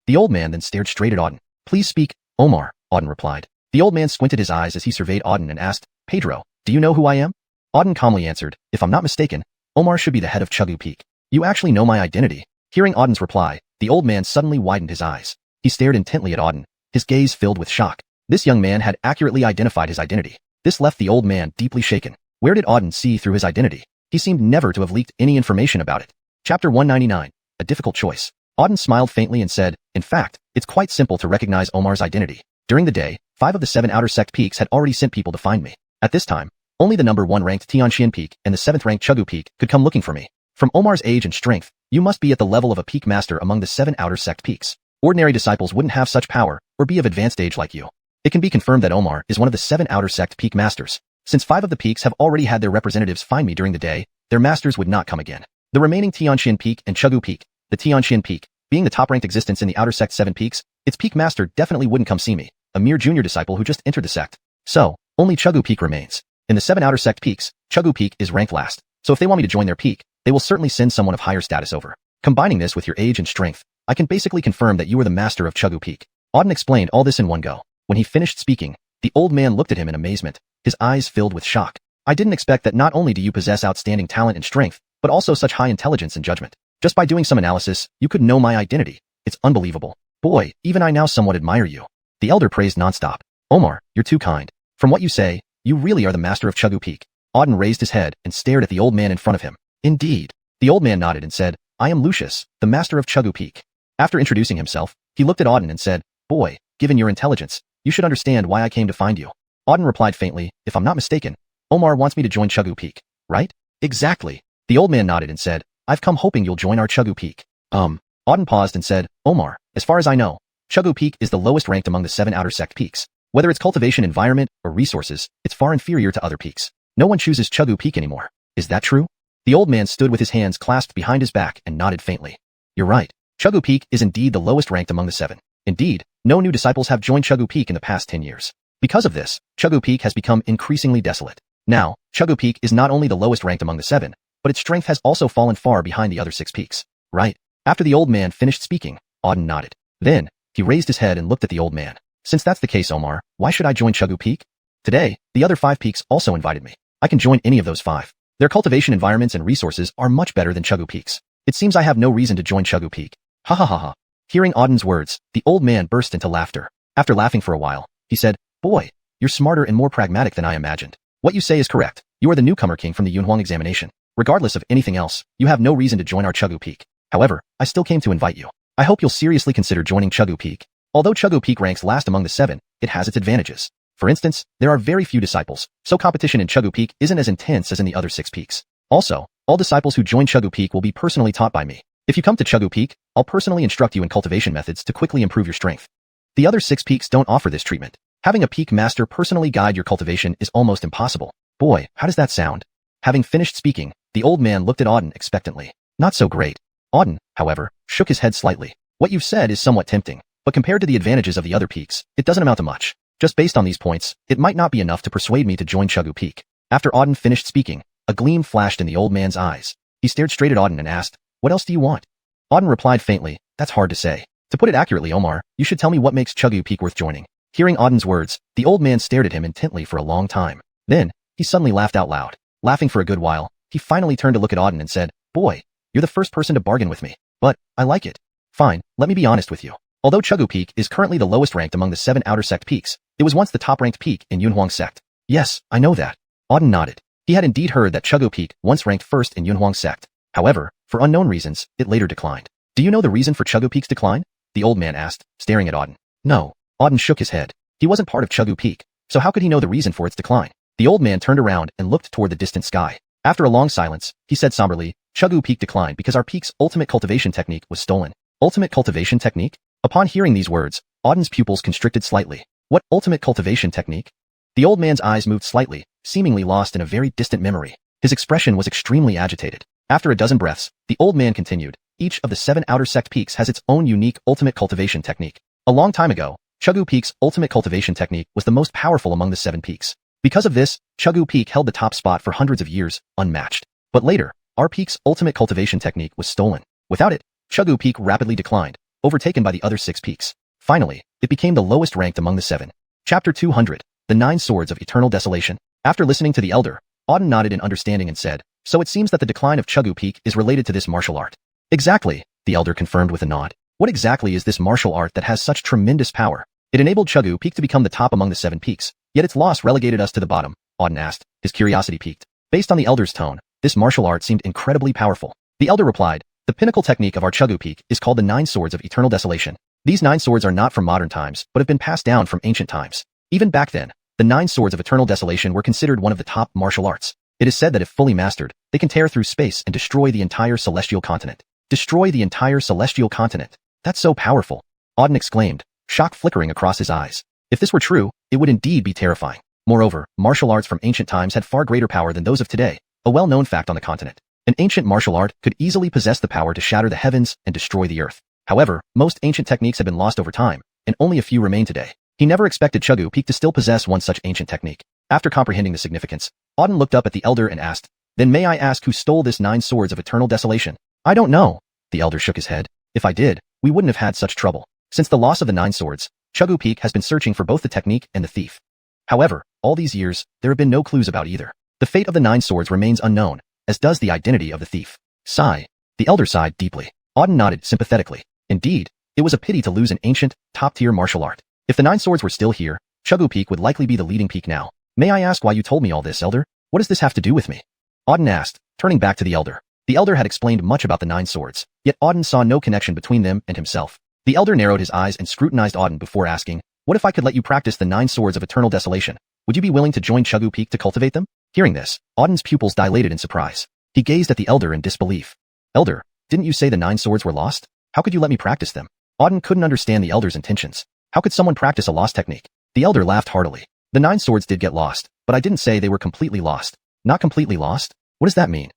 The old man then stared straight at Auden. Please speak, Omar, Auden replied. The old man squinted his eyes as he surveyed Auden and asked, Pedro, do you know who I am? Auden calmly answered, if I'm not mistaken, Omar should be the head of Chugu Peak. You actually know my identity. Hearing Auden's reply, the old man suddenly widened his eyes. He stared intently at Auden, his gaze filled with shock. This young man had accurately identified his identity. This left the old man deeply shaken. Where did Auden see through his identity? He seemed never to have leaked any information about it. Chapter 199. A difficult choice. Auden smiled faintly and said, in fact, it's quite simple to recognize Omar's identity. During the day, 5 of the 7 outer sect peaks had already sent people to find me. At this time, only the number 1 ranked Xiuxian peak and the 7th ranked Chugu peak could come looking for me. From Omar's age and strength, you must be at the level of a peak master among the 7 outer sect peaks. Ordinary disciples wouldn't have such power or be of advanced age like you. It can be confirmed that Omar is one of the 7 outer sect peak masters. Since 5 of the peaks have already had their representatives find me during the day, their masters would not come again. The remaining Xiuxian peak and Chugu peak, the Xiuxian peak, being the top-ranked existence in the outer sect 7 peaks, its peak master definitely wouldn't come see me, a mere junior disciple who just entered the sect. So, only Chugu peak remains. In the 7 outer sect peaks, Chugu peak is ranked last, so if they want me to join their peak, they will certainly send someone of higher status over. Combining this with your age and strength, I can basically confirm that you are the master of Chugu peak. Auden explained all this in one go. When he finished speaking, the old man looked at him in amazement, his eyes filled with shock. I didn't expect that not only do you possess outstanding talent and strength, but also such high intelligence and judgment. Just by doing some analysis, you could know my identity. It's unbelievable. Boy, even I now somewhat admire you. The elder praised nonstop. Omar, you're too kind. From what you say, you really are the master of Chugu peak. Auden raised his head and stared at the old man in front of him. Indeed. The old man nodded and said, I am Lucius, the master of Chugu peak. After introducing himself, he looked at Auden and said, boy, given your intelligence, you should understand why I came to find you. Auden replied faintly, if I'm not mistaken, Omar wants me to join Chugu peak, right? Exactly. The old man nodded and said, I've come hoping you'll join our Chugu peak. Auden paused and said, Omar, as far as I know, Chugu peak is the lowest ranked among the 7 outer sect peaks. Whether it's cultivation environment or resources, it's far inferior to other peaks. No one chooses Chugu peak anymore. Is that true? The old man stood with his hands clasped behind his back and nodded faintly. You're right. Chugu peak is indeed the lowest ranked among the 7. Indeed, no new disciples have joined Chugu peak in the past 10 years. Because of this, Chugu peak has become increasingly desolate. Now, Chugu peak is not only the lowest ranked among the 7, but its strength has also fallen far behind the other 6 peaks. Right. After the old man finished speaking, Auden nodded. Then, he raised his head and looked at the old man. Since that's the case, Omar, why should I join Chugu peak? Today, the other 5 peaks also invited me. I can join any of those 5. Their cultivation environments and resources are much better than Chugu peaks. It seems I have no reason to join Chugu peak. Ha ha ha ha. Hearing Auden's words, the old man burst into laughter. After laughing for a while, he said, boy, you're smarter and more pragmatic than I imagined. What you say is correct. You are the newcomer king from the Xuanhuan examination. Regardless of anything else, you have no reason to join our Chugu peak. However, I still came to invite you. I hope you'll seriously consider joining Chugu peak. Although Chugu peak ranks last among the 7, it has its advantages. For instance, there are very few disciples, so competition in Chugu peak isn't as intense as in the other 6 peaks. Also, all disciples who join Chugu peak will be personally taught by me. If you come to Chugu peak, I'll personally instruct you in cultivation methods to quickly improve your strength. The other 6 peaks don't offer this treatment. Having a peak master personally guide your cultivation is almost impossible. Boy, how does that sound? Having finished speaking, the old man looked at Auden expectantly. Not so great. Auden, however, shook his head slightly. What you've said is somewhat tempting, but compared to the advantages of the other peaks, it doesn't amount to much. Just based on these points, it might not be enough to persuade me to join Chuggu Peak. After Auden finished speaking, a gleam flashed in the old man's eyes. He stared straight at Auden and asked, "What else do you want?" Auden replied faintly, "That's hard to say. To put it accurately, Omar, you should tell me what makes Chuggu Peak worth joining." Hearing Auden's words, the old man stared at him intently for a long time. Then, he suddenly laughed out loud. Laughing for a good while, he finally turned to look at Auden and said, "Boy, you're the first person to bargain with me. But, I like it. Fine, let me be honest with you. Although Chuggu Peak is currently the lowest ranked among the 7 outer sect peaks, it was once the top-ranked peak in Yunhuang sect." "Yes, I know that." Auden nodded. He had indeed heard that Chuggu Peak once ranked first in Yunhuang sect. However, for unknown reasons, it later declined. "Do you know the reason for Chuggu Peak's decline?" the old man asked, staring at Auden. "No." Auden shook his head. He wasn't part of Chuggu Peak, so how could he know the reason for its decline? The old man turned around and looked toward the distant sky. After a long silence, he said somberly, "Chuggu Peak declined because our peak's ultimate cultivation technique was stolen." Ultimate cultivation technique? Upon hearing these words, Auden's pupils constricted slightly. What ultimate cultivation technique? The old man's eyes moved slightly, seemingly lost in a very distant memory. His expression was extremely agitated. After a dozen breaths, the old man continued, "Each of the 7 outer sect peaks has its own unique ultimate cultivation technique. A long time ago, Chuggu Peak's ultimate cultivation technique was the most powerful among the 7 peaks. Because of this, Chuggu Peak held the top spot for hundreds of years, unmatched. But later, our peak's ultimate cultivation technique was stolen. Without it, Chuggu Peak rapidly declined, overtaken by the other 6 peaks. Finally, it became the lowest ranked among the 7. Chapter 200, The 9 Swords of Eternal Desolation. After listening to the elder, Auden nodded in understanding and said, "So it seems that the decline of Chuggu Peak is related to this martial art." "Exactly," the elder confirmed with a nod. "What exactly is this martial art that has such tremendous power? It enabled Chuggu Peak to become the top among the 7 peaks, yet its loss relegated us to the bottom," Auden asked, his curiosity piqued. Based on the elder's tone, this martial art seemed incredibly powerful. The elder replied, "The pinnacle technique of our Chuggu Peak is called the 9 Swords of Eternal Desolation. These 9 swords are not from modern times, but have been passed down from ancient times. Even back then, the 9 Swords of Eternal Desolation were considered one of the top martial arts. It is said that if fully mastered, they can tear through space and destroy the entire celestial continent." "Destroy the entire celestial continent? That's so powerful," Auden exclaimed, shock flickering across his eyes. If this were true, it would indeed be terrifying. Moreover, martial arts from ancient times had far greater power than those of today, a well-known fact on the continent. An ancient martial art could easily possess the power to shatter the heavens and destroy the earth. However, most ancient techniques have been lost over time, and only a few remain today. He never expected Chuggu Peak to still possess one such ancient technique. After comprehending the significance, Auden looked up at the elder and asked, "Then may I ask who stole this 9 Swords of Eternal Desolation?" "I don't know." The elder shook his head. "If I did, we wouldn't have had such trouble. Since the loss of the 9 swords, Chuggu Peak has been searching for both the technique and the thief. However, all these years, there have been no clues about either. The fate of the 9 swords remains unknown, as does the identity of the thief." Sigh. The elder sighed deeply. Auden nodded sympathetically. Indeed, it was a pity to lose an ancient, top-tier martial art. If the 9 swords were still here, Chuggu Peak would likely be the leading peak now. "May I ask why you told me all this, elder? What does this have to do with me?" Auden asked, turning back to the elder. The elder had explained much about the 9 swords, yet Auden saw no connection between them and himself. The elder narrowed his eyes and scrutinized Auden before asking, "What if I could let you practice the 9 swords of eternal desolation? Would you be willing to join Chuggu Peak to cultivate them?" Hearing this, Auden's pupils dilated in surprise. He gazed at the elder in disbelief. "Elder, didn't you say the 9 swords were lost? How could you let me practice them?" Auden couldn't understand the elder's intentions. How could someone practice a lost technique? The elder laughed heartily. "The 9 swords did get lost, but I didn't say they were completely lost." "Not completely lost? What does that mean?"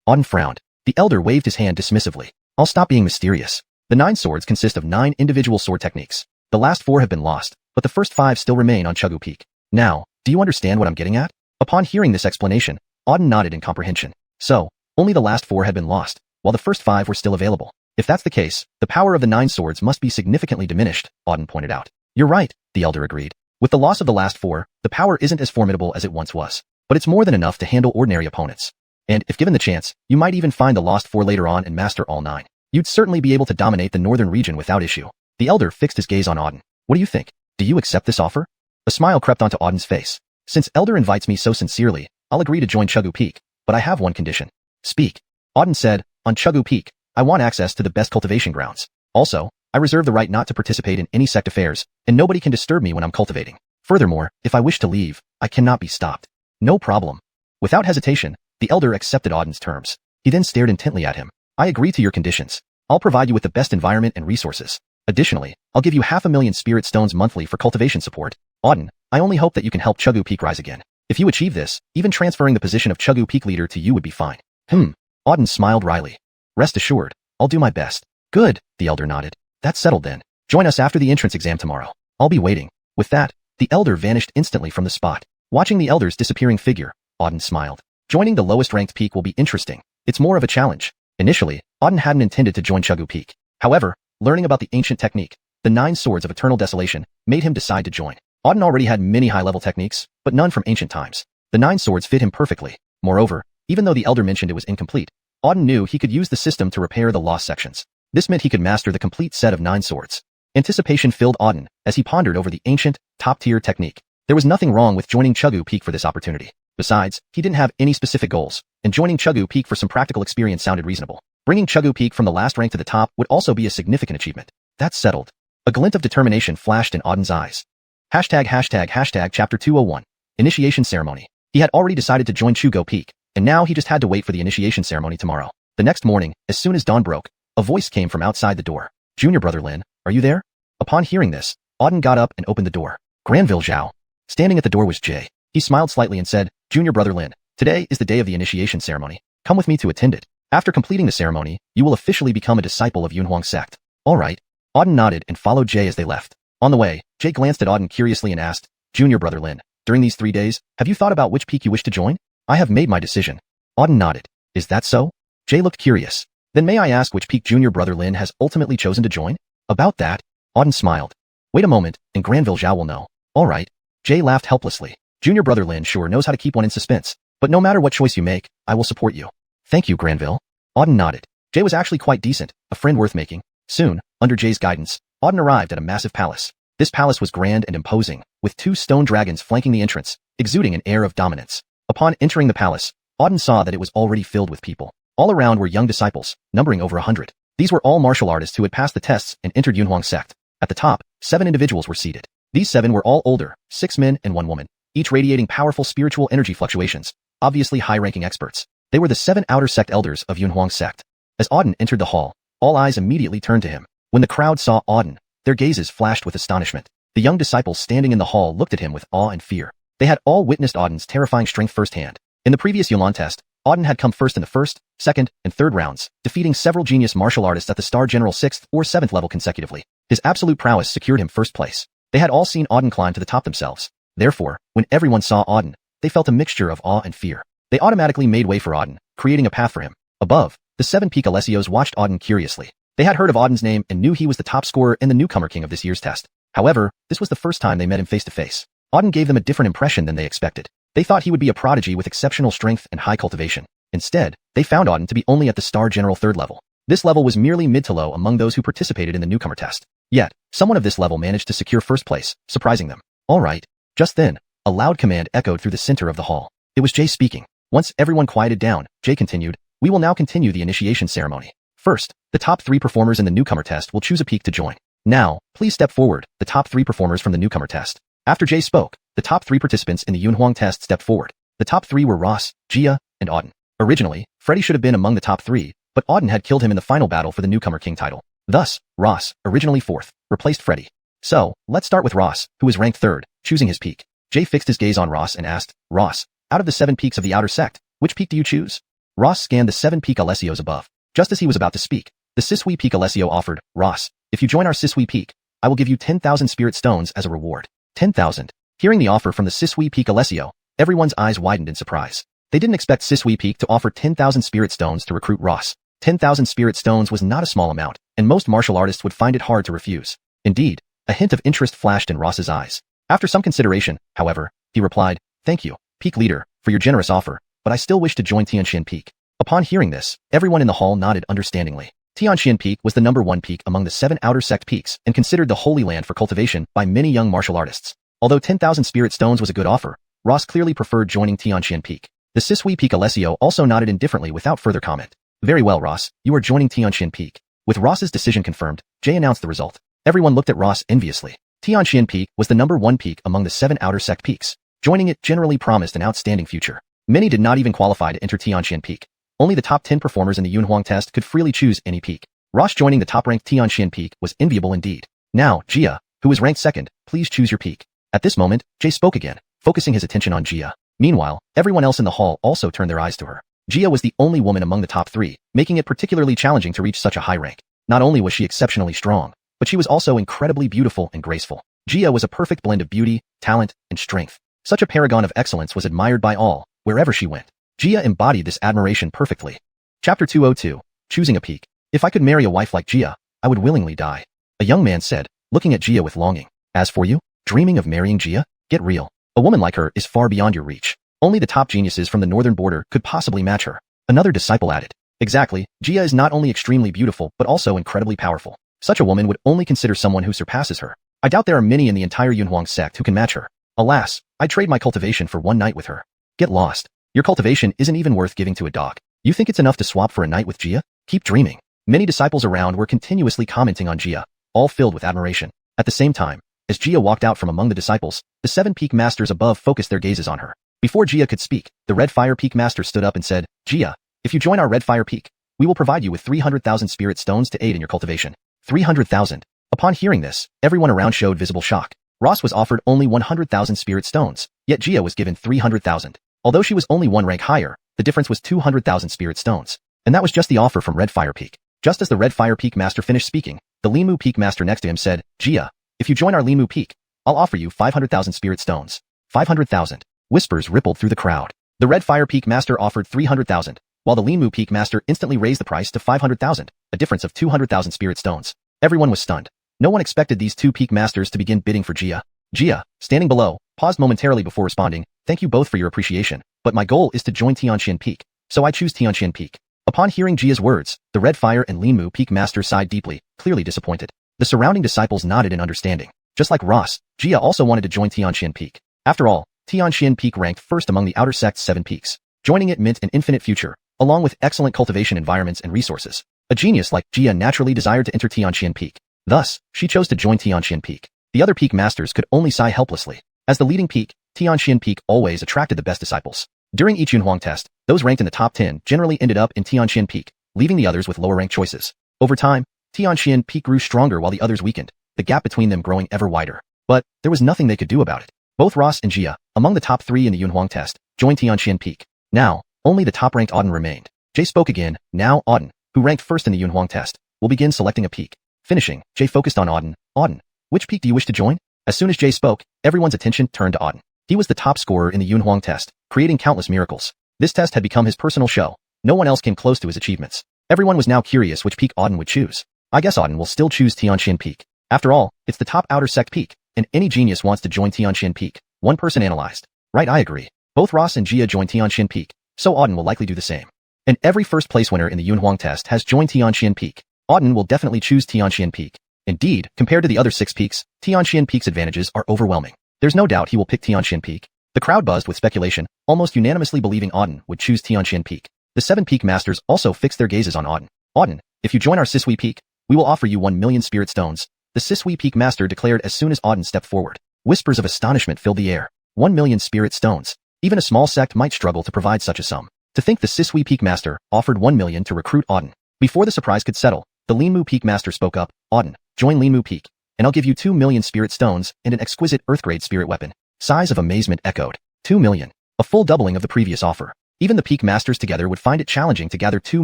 Auden frowned. The elder waved his hand dismissively. "I'll stop being mysterious. The 9 swords consist of 9 individual sword techniques. The last 4 have been lost, but the first 5 still remain on Chuggu Peak. Now, do you understand what I'm getting at?" Upon hearing this explanation, Auden nodded in comprehension. So, only the last 4 had been lost, while the first 5 were still available. If that's the case, the power of the 9 swords must be significantly diminished, Auden pointed out. "You're right," the elder agreed. "With the loss of the last 4, the power isn't as formidable as it once was. But it's more than enough to handle ordinary opponents. And if given the chance, you might even find the lost 4 later on and master all 9. You'd certainly be able to dominate the northern region without issue." The elder fixed his gaze on Auden. "What do you think? Do you accept this offer?" A smile crept onto Auden's face. "Since elder invites me so sincerely, I'll agree to join Chuggu Peak, but I have one condition." "Speak." Auden said, "On Chuggu Peak, I want access to the best cultivation grounds. Also, I reserve the right not to participate in any sect affairs, and nobody can disturb me when I'm cultivating. Furthermore, if I wish to leave, I cannot be stopped." "No problem." Without hesitation, the elder accepted Auden's terms. He then stared intently at him. "I agree to your conditions. I'll provide you with the best environment and resources. Additionally, I'll give you 500,000 spirit stones monthly for cultivation support. Auden, I only hope that you can help Chuggu Peak rise again. If you achieve this, even transferring the position of Chuggu Peak leader to you would be fine." Auden smiled wryly. "Rest assured, I'll do my best." "Good," the elder nodded. "That's settled then. Join us after the entrance exam tomorrow. I'll be waiting." With that, The elder vanished instantly from the spot. Watching the elder's disappearing figure, Auden smiled. Joining the lowest ranked peak will be interesting. It's more of a challenge. Initially, Auden hadn't intended to join Chuggu Peak. However, learning about the ancient technique, the 9 Swords of Eternal Desolation, made him decide to join. Auden already had many high-level techniques, but none from ancient times. The 9 swords fit him perfectly. Moreover, even though the elder mentioned it was incomplete, Auden knew he could use the system to repair the lost sections. This meant he could master the complete set of 9 swords. Anticipation filled Auden as he pondered over the ancient, top-tier technique. There was nothing wrong with joining Chuggu Peak for this opportunity. Besides, he didn't have any specific goals, and joining Chuggu Peak for some practical experience sounded reasonable. Bringing Chuggu Peak from the last rank to the top would also be a significant achievement. That's settled. A glint of determination flashed in Auden's eyes. Chapter 201. Initiation Ceremony. He had already decided to join Chuggu Peak, and now he just had to wait for the initiation ceremony tomorrow. The next morning, as soon as dawn broke, a voice came from outside the door. Junior brother Lin, are you there? Upon hearing this, Auden got up and opened the door. Granville Zhao. Standing at the door was Jay. He smiled slightly and said, Junior brother Lin, today is the day of the initiation ceremony. Come with me to attend it. After completing the ceremony, you will officially become a disciple of Yunhuang sect. All right. Auden nodded and followed Jay as they left. On the way, Jay glanced at Auden curiously and asked, Junior brother Lin, during these 3 days, have you thought about which peak you wish to join? I have made my decision. Auden nodded. Is that so? Jay looked curious. Then may I ask which peak Junior brother Lin has ultimately chosen to join? About that, Auden smiled. Wait a moment, and Granville Zhao will know. All right. Jay laughed helplessly. Junior brother Lin sure knows how to keep one in suspense. But no matter what choice you make, I will support you. Thank you, Granville. Auden nodded. Jay was actually quite decent, a friend worth making. Soon, under Jay's guidance, Auden arrived at a massive palace. This palace was grand and imposing, with 2 stone dragons flanking the entrance, exuding an air of dominance. Upon entering the palace, Auden saw that it was already filled with people. All around were young disciples, numbering over 100. These were all martial artists who had passed the tests and entered Yunhuang sect. At the top, 7 individuals were seated. These 7 were all older, 6 men and 1 woman, each radiating powerful spiritual energy fluctuations, obviously high-ranking experts. They were the 7 outer sect elders of Yunhuang sect. As Auden entered the hall, all eyes immediately turned to him. When the crowd saw Auden, their gazes flashed with astonishment. The young disciples standing in the hall looked at him with awe and fear. They had all witnessed Auden's terrifying strength firsthand. In the previous Yulan test, Auden had come first in the first, second, and third rounds, defeating several genius martial artists at the Star General 6th or 7th level consecutively. His absolute prowess secured him first place. They had all seen Auden climb to the top themselves. Therefore, when everyone saw Auden, they felt a mixture of awe and fear. They automatically made way for Auden, creating a path for him. Above, the 7 peak Alessios watched Auden curiously. They had heard of Auden's name and knew he was the top scorer and the newcomer king of this year's test. However, this was the first time they met him face to face. Auden gave them a different impression than they expected. They thought he would be a prodigy with exceptional strength and high cultivation. Instead, they found Auden to be only at the Star General 3rd level. This level was merely mid to low among those who participated in the newcomer test. Yet, someone of this level managed to secure first place, surprising them. All right. Just then, a loud command echoed through the center of the hall. It was Jay speaking. Once everyone quieted down, Jay continued, we will now continue the initiation ceremony. First, the top 3 performers in the newcomer test will choose a peak to join. Now, please step forward, the top 3 performers from the newcomer test. After Jay spoke, the top 3 participants in the Yunhuang test stepped forward. The top 3 were Ross, Jia, and Auden. Originally, Freddy should have been among the top 3, but Auden had killed him in the final battle for the newcomer king title. Thus, Ross, originally 4th, replaced Freddy. So, let's start with Ross, who is ranked 3rd, choosing his peak. Jay fixed his gaze on Ross and asked, Ross, out of the 7 peaks of the outer sect, which peak do you choose? Ross scanned the 7 peak Alessios above. Just as he was about to speak, the Sisui peak Alessio offered, Ross, if you join our Sisui peak, I will give you 10,000 spirit stones as a reward. 10,000. Hearing the offer from the Sisui peak Alessio, everyone's eyes widened in surprise. They didn't expect Sisui peak to offer 10,000 spirit stones to recruit Ross. 10,000 spirit stones was not a small amount, and most martial artists would find it hard to refuse. Indeed, a hint of interest flashed in Ross's eyes. After some consideration, however, he replied, thank you, peak leader, for your generous offer, but I still wish to join Tianxian peak. Upon hearing this, everyone in the hall nodded understandingly. Tianxian peak was the number 1 peak among the 7 outer sect peaks and considered the holy land for cultivation by many young martial artists. Although 10,000 spirit stones was a good offer, Ross clearly preferred joining Tianxian peak. The Sisui peak Alessio also nodded indifferently without further comment. Very well, Ross, you are joining Tianxian peak. With Ross's decision confirmed, Jay announced the result. Everyone looked at Ross enviously. Tianxian peak was the number 1 peak among the 7 outer sect peaks. Joining it generally promised an outstanding future. Many did not even qualify to enter Tianxian peak. Only the top 10 performers in the Yunhuang test could freely choose any peak. Ross joining the top-ranked Tianxian peak was enviable indeed. Now, Jia, who was ranked 2nd, please choose your peak. At this moment, Jay spoke again, focusing his attention on Jia. Meanwhile, everyone else in the hall also turned their eyes to her. Jia was the only woman among the top 3, making it particularly challenging to reach such a high rank. Not only was she exceptionally strong, but she was also incredibly beautiful and graceful. Jia was a perfect blend of beauty, talent, and strength. Such a paragon of excellence was admired by all, wherever she went. Jia embodied this admiration perfectly. Chapter 202. Choosing a peak. If I could marry a wife like Jia, I would willingly die. A young man said, looking at Jia with longing. As for you, dreaming of marrying Jia? Get real. A woman like her is far beyond your reach. Only the top geniuses from the northern border could possibly match her. Another disciple added. Exactly, Jia is not only extremely beautiful but also incredibly powerful. Such a woman would only consider someone who surpasses her. I doubt there are many in the entire Yunhuang sect who can match her. Alas, I'd trade my cultivation for one night with her. Get lost. Your cultivation isn't even worth giving to a dog. You think it's enough to swap for a night with Jia? Keep dreaming. Many disciples around were continuously commenting on Jia, all filled with admiration. At the same time, as Jia walked out from among the disciples, the 7 peak masters above focused their gazes on her. Before Jia could speak, the Red Fire Peak Master stood up and said, Jia, if you join our Red Fire Peak, we will provide you with 300,000 spirit stones to aid in your cultivation. 300,000. Upon hearing this, everyone around showed visible shock. Ross was offered only 100,000 spirit stones, yet Jia was given 300,000. Although she was only one rank higher, the difference was 200,000 spirit stones. And that was just the offer from Red Fire Peak. Just as the Red Fire Peak Master finished speaking, the Limu Peak Master next to him said, Jia, if you join our Limu Peak, I'll offer you 500,000 spirit stones. 500,000. Whispers rippled through the crowd. The Red Fire Peak Master offered 300,000, while the Limu Peak Master instantly raised the price to 500,000, a difference of 200,000 spirit stones. Everyone was stunned. No one expected these 2 Peak Masters to begin bidding for Jia. Jia, standing below, paused momentarily before responding, thank you both for your appreciation, but my goal is to join Tianxian Peak, so I choose Tianxian Peak. Upon hearing Jia's words, the Red Fire and Limu Peak Master sighed deeply, clearly disappointed. The surrounding disciples nodded in understanding. Just like Ross, Jia also wanted to join Tianxian Peak. After all, Tianxian Peak ranked first among the outer sect's 7 peaks. Joining it meant an infinite future, along with excellent cultivation environments and resources. A genius like Jia naturally desired to enter Tianxian Peak. Thus, she chose to join Tianxian Peak. The other peak masters could only sigh helplessly. As the leading peak, Tianxian Peak always attracted the best disciples. During each Yunhuang test, those ranked in the top 10 generally ended up in Tianxian Peak, leaving the others with lower rank choices. Over time, Tianxian Peak grew stronger while the others weakened, the gap between them growing ever wider. But there was nothing they could do about it. Both Ross and Jia, among the top 3 in the Yunhuang test, joined Tianxian Peak. Now, only the top-ranked Auden remained. Jay spoke again. Now Auden, who ranked first in the Yunhuang test, will begin selecting a peak. Finishing, Jay focused on Auden. Auden, which peak do you wish to join? As soon as Jay spoke, everyone's attention turned to Auden. He was the top scorer in the Yunhuang test, creating countless miracles. This test had become his personal show. No one else came close to his achievements. Everyone was now curious which peak Auden would choose. I guess Auden will still choose Tianxian Peak. After all, it's the top outer sect peak, and any genius wants to join Tianxian Peak. One person analyzed. Right, I agree. Both Ross and Jia joined Tianxian Peak, so Auden will likely do the same. And every first place winner in the Yunhuang test has joined Tianxian Peak. Auden will definitely choose Tianxian Peak. Indeed, compared to the other 6 peaks, Tianxian Peak's advantages are overwhelming. There's no doubt he will pick Tianxian Peak. The crowd buzzed with speculation, almost unanimously believing Auden would choose Tianxian Peak. The 7 peak masters also fixed their gazes on Auden. Auden, if you join our Sisui Peak, we will offer you 1 million spirit stones. The Sisui Peak Master declared as soon as Auden stepped forward. Whispers of astonishment filled the air. 1 million spirit stones. Even a small sect might struggle to provide such a sum. To think the Sisui Peak Master offered 1 million to recruit Auden. Before the surprise could settle, the Limu Peak Master spoke up. Auden, join Limu Peak, and I'll give you 2 million spirit stones and an exquisite Earth-grade spirit weapon. Sighs of amazement echoed. 2 million. A full doubling of the previous offer. Even the peak masters together would find it challenging to gather 2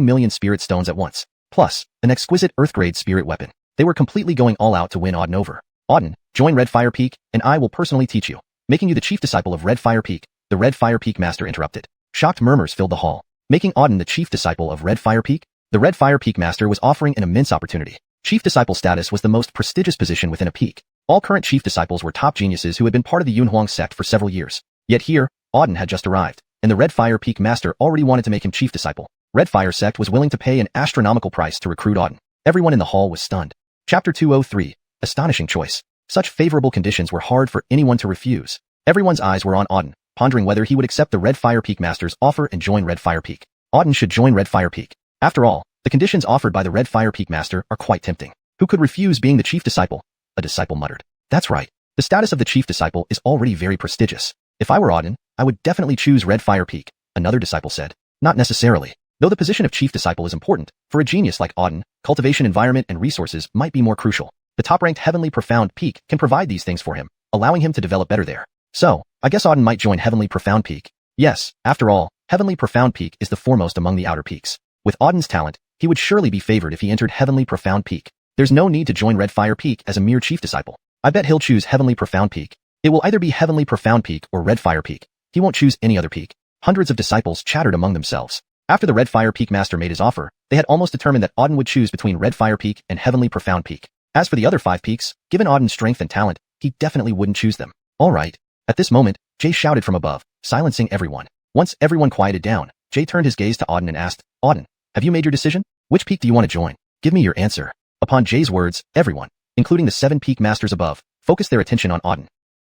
million spirit stones at once. Plus, an exquisite Earth-grade spirit weapon. They were completely going all out to win Auden over. Auden, join Red Fire Peak, and I will personally teach you, making you the chief disciple of Red Fire Peak. The Red Fire Peak Master interrupted. Shocked murmurs filled the hall. Making Auden the chief disciple of Red Fire Peak? The Red Fire Peak Master was offering an immense opportunity. Chief disciple status was the most prestigious position within a peak. All current chief disciples were top geniuses who had been part of the Yunhuang sect for several years. Yet here, Auden had just arrived, and the Red Fire Peak Master already wanted to make him chief disciple. Red Fire sect was willing to pay an astronomical price to recruit Auden. Everyone in the hall was stunned. Chapter 203. Astonishing choice. Such favorable conditions were hard for anyone to refuse. Everyone's eyes were on Auden, pondering whether he would accept the Red Fire Peak Master's offer and join Red Fire Peak. Auden should join Red Fire Peak. After all, the conditions offered by the Red Fire Peak Master are quite tempting. Who could refuse being the chief disciple? A disciple muttered. That's right. The status of the chief disciple is already very prestigious. If I were Auden, I would definitely choose Red Fire Peak. Another disciple said. Not necessarily. Though the position of chief disciple is important, for a genius like Auden, cultivation environment and resources might be more crucial. The top-ranked Heavenly Profound Peak can provide these things for him, allowing him to develop better there. So, I guess Auden might join Heavenly Profound Peak. Yes, after all, Heavenly Profound Peak is the foremost among the outer peaks. With Auden's talent, he would surely be favored if he entered Heavenly Profound Peak. There's no need to join Red Fire Peak as a mere chief disciple. I bet he'll choose Heavenly Profound Peak. It will either be Heavenly Profound Peak or Red Fire Peak. He won't choose any other peak. Hundreds of disciples chattered among themselves. After the Red Fire Peak Master made his offer, they had almost determined that Auden would choose between Red Fire Peak and Heavenly Profound Peak. As for the other 5 peaks, given Auden's strength and talent, he definitely wouldn't choose them. All right. At this moment, Jay shouted from above, silencing everyone. Once everyone quieted down, Jay turned his gaze to Auden and asked, Auden, have you made your decision? Which peak do you want to join? Give me your answer. Upon Jay's words, everyone, including the 7 peak masters above, focused their attention on Auden.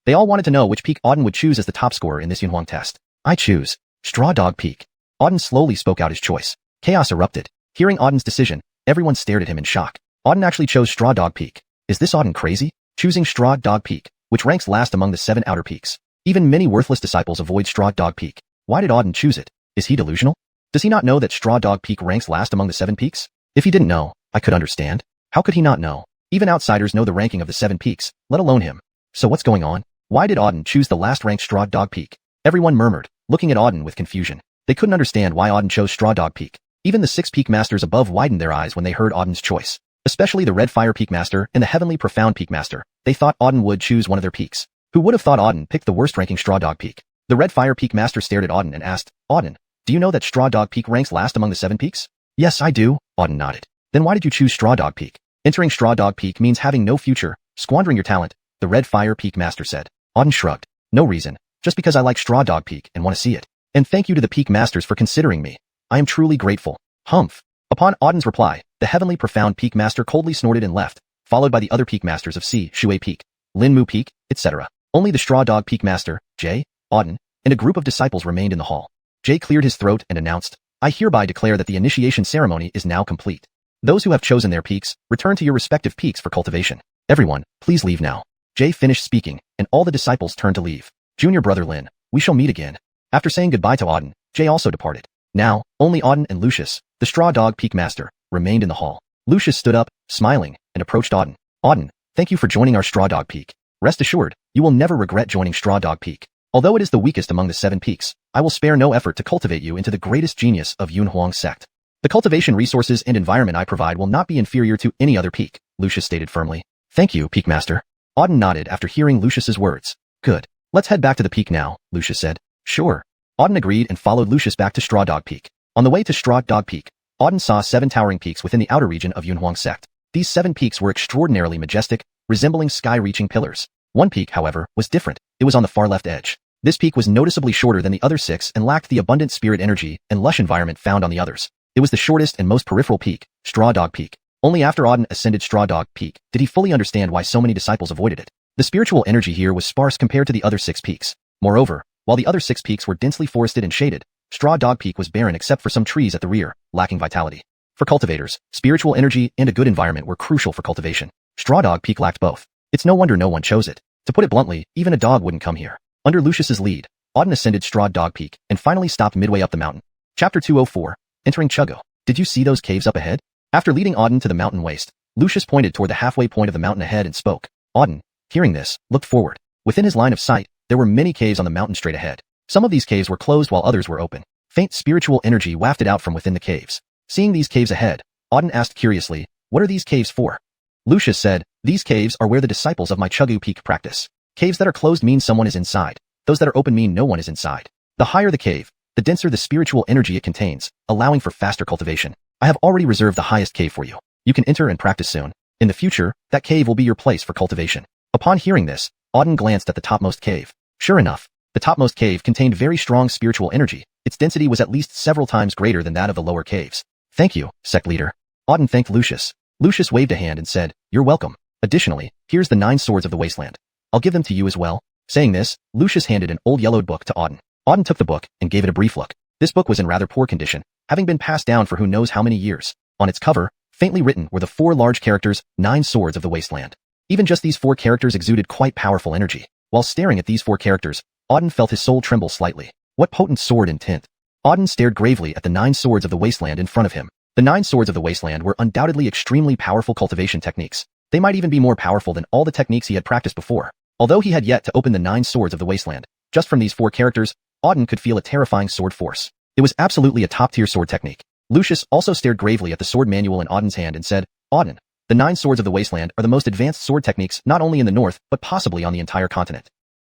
They all wanted to know which peak Auden would choose as the top scorer in this Xuanhuan test. I choose Straw Dog Peak. Auden slowly spoke out his choice. Chaos erupted. Hearing Auden's decision, everyone stared at him in shock. Auden actually chose Straw Dog Peak. Is this Auden crazy? Choosing Straw Dog Peak, which ranks last among the 7 outer peaks. Even many worthless disciples avoid Straw Dog Peak. Why did Auden choose it? Is he delusional? Does he not know that Straw Dog Peak ranks last among the 7 peaks? If he didn't know, I could understand. How could he not know? Even outsiders know the ranking of the 7 peaks, let alone him. So what's going on? Why did Auden choose the last ranked Straw Dog Peak? Everyone murmured, looking at Auden with confusion. They couldn't understand why Auden chose Straw Dog Peak. Even the 6 peak masters above widened their eyes when they heard Auden's choice. Especially the Red Fire Peak Master and the Heavenly Profound Peak Master. They thought Auden would choose one of their peaks. Who would have thought Auden picked the worst ranking Straw Dog Peak? The Red Fire Peak Master stared at Auden and asked, Auden, do you know that Straw Dog Peak ranks last among the 7 peaks? Yes, I do, Auden nodded. Then why did you choose Straw Dog Peak? Entering Straw Dog Peak means having no future, squandering your talent, the Red Fire Peak Master said. Auden shrugged. No reason, just because I like Straw Dog Peak and want to see it. And thank you to the Peak Masters for considering me. I am truly grateful. Humph. Upon Auden's reply, the Heavenly Profound Peak Master coldly snorted and left, followed by the other Peak Masters of xiuxian Peak, Linmu Peak, etc. Only the Straw Dog Peak Master, Jay, Auden, and a group of disciples remained in the hall. Jay cleared his throat and announced, I hereby declare that the initiation ceremony is now complete. Those who have chosen their peaks, return to your respective peaks for cultivation. Everyone, please leave now. Jay finished speaking, and all the disciples turned to leave. Junior brother Lin, we shall meet again. After saying goodbye to Auden, Jay also departed. Now, only Auden and Lucius, the Straw Dog Peak Master, remained in the hall. Lucius stood up, smiling, and approached Auden. Auden, thank you for joining our Straw Dog Peak. Rest assured, you will never regret joining Straw Dog Peak. Although it is the weakest among the 7 peaks, I will spare no effort to cultivate you into the greatest genius of Xuanhuan sect. The cultivation resources and environment I provide will not be inferior to any other peak, Lucius stated firmly. Thank you, Peak Master. Auden nodded after hearing Lucius's words. Good. Let's head back to the peak now, Lucius said. Sure. Auden agreed and followed Lucius back to Straw Dog Peak. On the way to Straw Dog Peak, Auden saw 7 towering peaks within the outer region of Xuanhuan sect. These 7 peaks were extraordinarily majestic, resembling sky-reaching pillars. One peak, however, was different. It was on the far left edge. This peak was noticeably shorter than the other 6 and lacked the abundant spirit energy and lush environment found on the others. It was the shortest and most peripheral peak, Straw Dog Peak. Only after Auden ascended Straw Dog Peak did he fully understand why so many disciples avoided it. The spiritual energy here was sparse compared to the other 6 peaks. Moreover, while the other 6 peaks were densely forested and shaded, Straw Dog Peak was barren except for some trees at the rear, lacking vitality. For cultivators, spiritual energy and a good environment were crucial for cultivation. Straw Dog Peak lacked both. It's no wonder no one chose it. To put it bluntly, even a dog wouldn't come here. Under Lucius's lead, Auden ascended Straw Dog Peak and finally stopped midway up the mountain. Chapter 204, Entering Chugo. Did you see those caves up ahead? After leading Auden to the mountain waist, Lucius pointed toward the halfway point of the mountain ahead and spoke. Auden, hearing this, looked forward. Within his line of sight, there were many caves on the mountain straight ahead. Some of these caves were closed while others were open. Faint spiritual energy wafted out from within the caves. Seeing these caves ahead, Auden asked curiously, what are these caves for? Lucius said, these caves are where the disciples of my Chugu Peak practice. Caves that are closed mean someone is inside. Those that are open mean no one is inside. The higher the cave, the denser the spiritual energy it contains, allowing for faster cultivation. I have already reserved the highest cave for you. You can enter and practice soon. In the future, that cave will be your place for cultivation. Upon hearing this, Auden glanced at the topmost cave. Sure enough, the topmost cave contained very strong spiritual energy. Its density was at least several times greater than that of the lower caves. Thank you, sect leader. Auden thanked Lucius. Lucius waved a hand and said, you're welcome. Additionally, here's the 9 swords of the wasteland. I'll give them to you as well. Saying this, Lucius handed an old yellowed book to Auden. Auden took the book and gave it a brief look. This book was in rather poor condition, having been passed down for who knows how many years. On its cover, faintly written were the 4 large characters, 9 swords of the wasteland. Even just these 4 characters exuded quite powerful energy. While staring at these 4 characters, Auden felt his soul tremble slightly. What potent sword and tint. Auden stared gravely at the 9 swords of the wasteland in front of him. The 9 swords of the wasteland were undoubtedly extremely powerful cultivation techniques. They might even be more powerful than all the techniques he had practiced before. Although he had yet to open the 9 swords of the wasteland, just from these 4 characters, Auden could feel a terrifying sword force. It was absolutely a top-tier sword technique. Lucius also stared gravely at the sword manual in Auden's hand and said, Auden, The 9 swords of the wasteland are the most advanced sword techniques not only in the north, but possibly on the entire continent.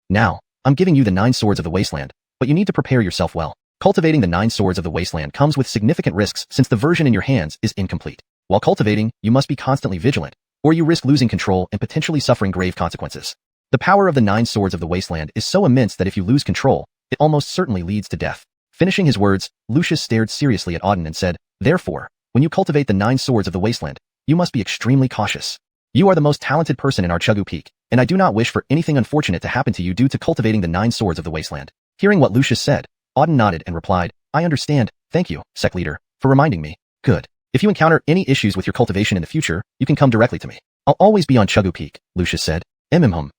Now, I'm giving you the 9 swords of the wasteland, but you need to prepare yourself well. Cultivating the 9 swords of the wasteland comes with significant risks since the version in your hands is incomplete. While cultivating, you must be constantly vigilant, or you risk losing control and potentially suffering grave consequences. The power of the 9 swords of the wasteland is so immense that if you lose control, it almost certainly leads to death. Finishing his words, Lucius stared seriously at Auden and said, "Therefore, when you cultivate the 9 swords of the wasteland, you must be extremely cautious. You are the most talented person in our Chugu Peak, and I do not wish for anything unfortunate to happen to you due to cultivating the 9 swords of the wasteland." Hearing what Lucius said, Auden nodded and replied, "I understand, thank you, sect leader, for reminding me. Good. If you encounter any issues with your cultivation in the future, you can come directly to me. I'll always be on Chugu Peak," Lucius said. Auden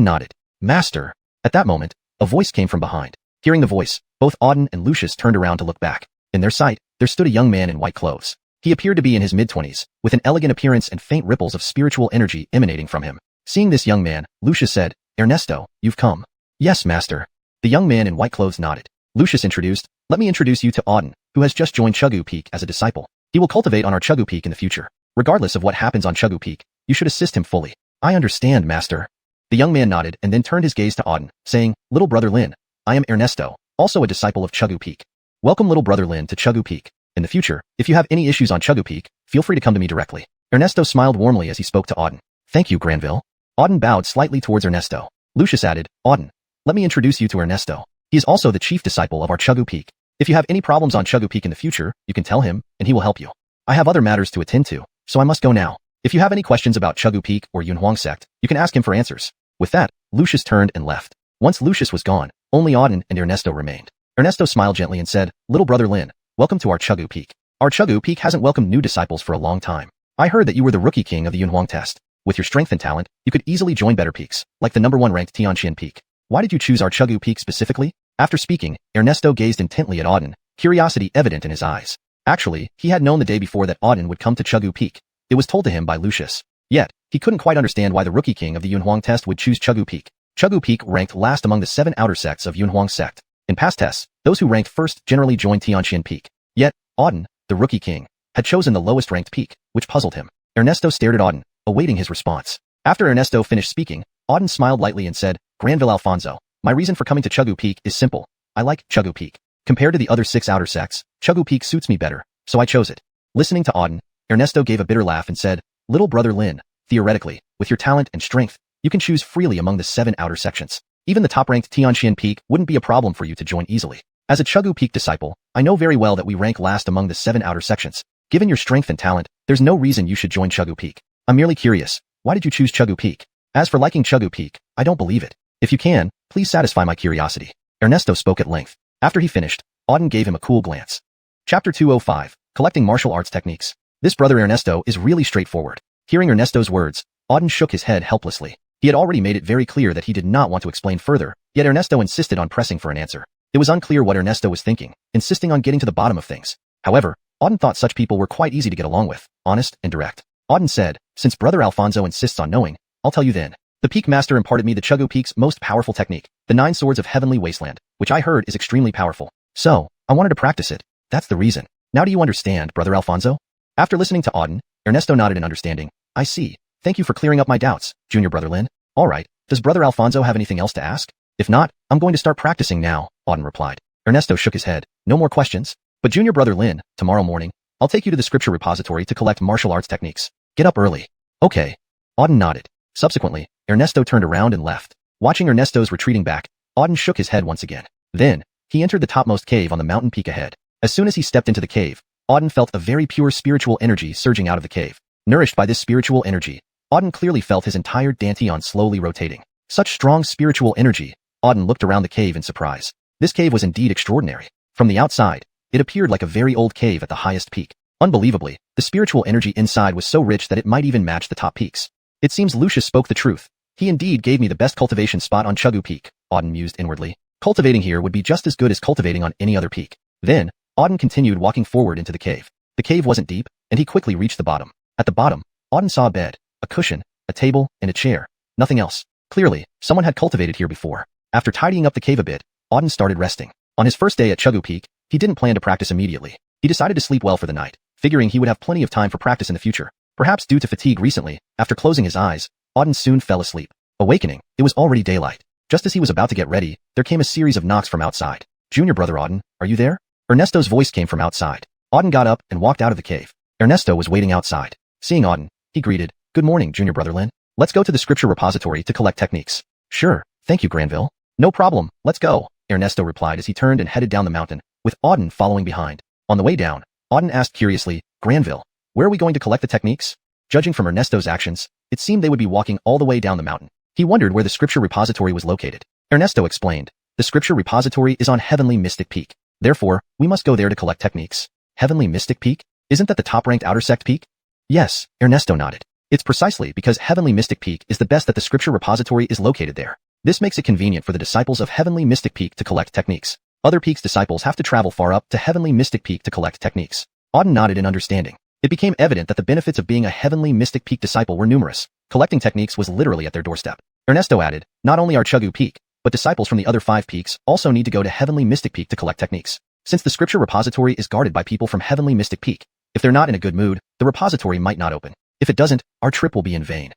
nodded. "Master." At that moment, a voice came from behind. Hearing the voice, both Auden and Lucius turned around to look back. In their sight, there stood a young man in white clothes. He appeared to be in his mid-20s, with an elegant appearance and faint ripples of spiritual energy emanating from him. Seeing this young man, Lucius said, "Ernesto, you've come." "Yes, master." The young man in white clothes nodded. Lucius introduced, "Let me introduce you to Auden, who has just joined Chugu Peak as a disciple. He will cultivate on our Chugu Peak in the future. Regardless of what happens on Chugu Peak, you should assist him fully." "I understand, master." The young man nodded and then turned his gaze to Auden, saying, "Little brother Lin, I am Ernesto, also a disciple of Chugu Peak. Welcome little brother Lin to Chugu Peak. In the future, if you have any issues on Chugu Peak, feel free to come to me directly." Ernesto smiled warmly as he spoke to Auden. "Thank you, Granville." Auden bowed slightly towards Ernesto. Lucius added, "Auden, let me introduce you to Ernesto. He is also the chief disciple of our Chugu Peak. If you have any problems on Chugu Peak in the future, you can tell him, and he will help you. I have other matters to attend to, so I must go now. If you have any questions about Chugu Peak or Yunhuang sect, you can ask him for answers." With that, Lucius turned and left. Once Lucius was gone, only Auden and Ernesto remained. Ernesto smiled gently and said, "Little brother Lin, welcome to our Chugu Peak. Our Chugu Peak hasn't welcomed new disciples for a long time. I heard that you were the rookie king of the Yunhuang test. With your strength and talent, you could easily join better peaks, like the #1 ranked Tianxian Peak. Why did you choose our Chugu Peak specifically?" After speaking, Ernesto gazed intently at Auden, curiosity evident in his eyes. Actually, he had known the day before that Auden would come to Chugu Peak. It was told to him by Lucius. Yet, he couldn't quite understand why the rookie king of the Yunhuang test would choose Chugu Peak. Chugu Peak ranked last among the 7 outer sects of Yunhuang sect. In past tests, those who ranked first generally joined Tianxian Peak. Yet, Auden, the rookie king, had chosen the lowest ranked peak, which puzzled him. Ernesto stared at Auden, awaiting his response. After Ernesto finished speaking, Auden smiled lightly and said, "Granville Alfonso, my reason for coming to Chugu Peak is simple. I like Chugu Peak. Compared to the other 6 outer sects, Chugu Peak suits me better, so I chose it." Listening to Auden, Ernesto gave a bitter laugh and said, "Little brother Lin, theoretically, with your talent and strength, you can choose freely among the 7 outer sections. Even the top-ranked Tianxian Peak wouldn't be a problem for you to join easily. As a Chugu Peak disciple, I know very well that we rank last among the 7 outer sections. Given your strength and talent, there's no reason you should join Chugu Peak. I'm merely curious, why did you choose Chugu Peak? As for liking Chugu Peak, I don't believe it. If you can, please satisfy my curiosity." Ernesto spoke at length. After he finished, Auden gave him a cool glance. Chapter 205, Collecting Martial Arts Techniques. This brother Ernesto is really straightforward. Hearing Ernesto's words, Auden shook his head helplessly. He had already made it very clear that he did not want to explain further, yet Ernesto insisted on pressing for an answer. It was unclear what Ernesto was thinking, insisting on getting to the bottom of things. However, Auden thought such people were quite easy to get along with, honest and direct. Auden said, "Since brother Alfonso insists on knowing, I'll tell you then. The Peak Master imparted me the Chugu Peak's most powerful technique, the 9 Swords of Heavenly Wasteland, which I heard is extremely powerful. So, I wanted to practice it. That's the reason. Now do you understand, brother Alfonso?" After listening to Auden, Ernesto nodded in understanding. "I see. Thank you for clearing up my doubts, junior brother Lin. Alright, does brother Alfonso have anything else to ask? If not, I'm going to start practicing now," Auden replied. Ernesto shook his head. "No more questions? But junior brother Lin, tomorrow morning, I'll take you to the scripture repository to collect martial arts techniques. Get up early." "Okay." Auden nodded. Subsequently, Ernesto turned around and left. Watching Ernesto's retreating back, Auden shook his head once again. Then, he entered the topmost cave on the mountain peak ahead. As soon as he stepped into the cave, Auden felt a very pure spiritual energy surging out of the cave. Nourished by this spiritual energy, Auden clearly felt his entire dantian slowly rotating. Such strong spiritual energy, Auden looked around the cave in surprise. This cave was indeed extraordinary. From the outside, it appeared like a very old cave at the highest peak. Unbelievably, the spiritual energy inside was so rich that it might even match the top peaks. It seems Lucius spoke the truth. He indeed gave me the best cultivation spot on Chugu Peak, Auden mused inwardly. Cultivating here would be just as good as cultivating on any other peak. Then, Auden continued walking forward into the cave. The cave wasn't deep, and he quickly reached the bottom. At the bottom, Auden saw a bed, a cushion, a table, and a chair. Nothing else. Clearly, someone had cultivated here before. After tidying up the cave a bit, Auden started resting. On his first day at Chugu Peak, he didn't plan to practice immediately. He decided to sleep well for the night, figuring he would have plenty of time for practice in the future. Perhaps due to fatigue recently, after closing his eyes, Auden soon fell asleep. Awakening, it was already daylight. Just as he was about to get ready, there came a series of knocks from outside. Junior brother Auden, are you there? Ernesto's voice came from outside. Auden got up and walked out of the cave. Ernesto was waiting outside. Seeing Auden, he greeted, "Good morning, Junior brother Lin. Let's go to the scripture repository to collect techniques." "Sure, thank you, Granville." "No problem, let's go," Ernesto replied as he turned and headed down the mountain, with Auden following behind. On the way down, Auden asked curiously, "Granville, where are we going to collect the techniques?" Judging from Ernesto's actions, it seemed they would be walking all the way down the mountain. He wondered where the scripture repository was located. Ernesto explained, "The scripture repository is on Heavenly Mystic Peak. Therefore, we must go there to collect techniques." Heavenly Mystic Peak? Isn't that the top-ranked outer sect peak? Yes, Ernesto nodded. It's precisely because Heavenly Mystic Peak is the best that the scripture repository is located there. This makes it convenient for the disciples of Heavenly Mystic Peak to collect techniques. Other peaks' disciples have to travel far up to Heavenly Mystic Peak to collect techniques. Auden nodded in understanding. It became evident that the benefits of being a Heavenly Mystic Peak disciple were numerous. Collecting techniques was literally at their doorstep. Ernesto added, "Not only our Chugu Peak, but disciples from the other 5 peaks also need to go to Heavenly Mystic Peak to collect techniques. Since the scripture repository is guarded by people from Heavenly Mystic Peak, if they're not in a good mood, the repository might not open. If it doesn't, our trip will be in vain."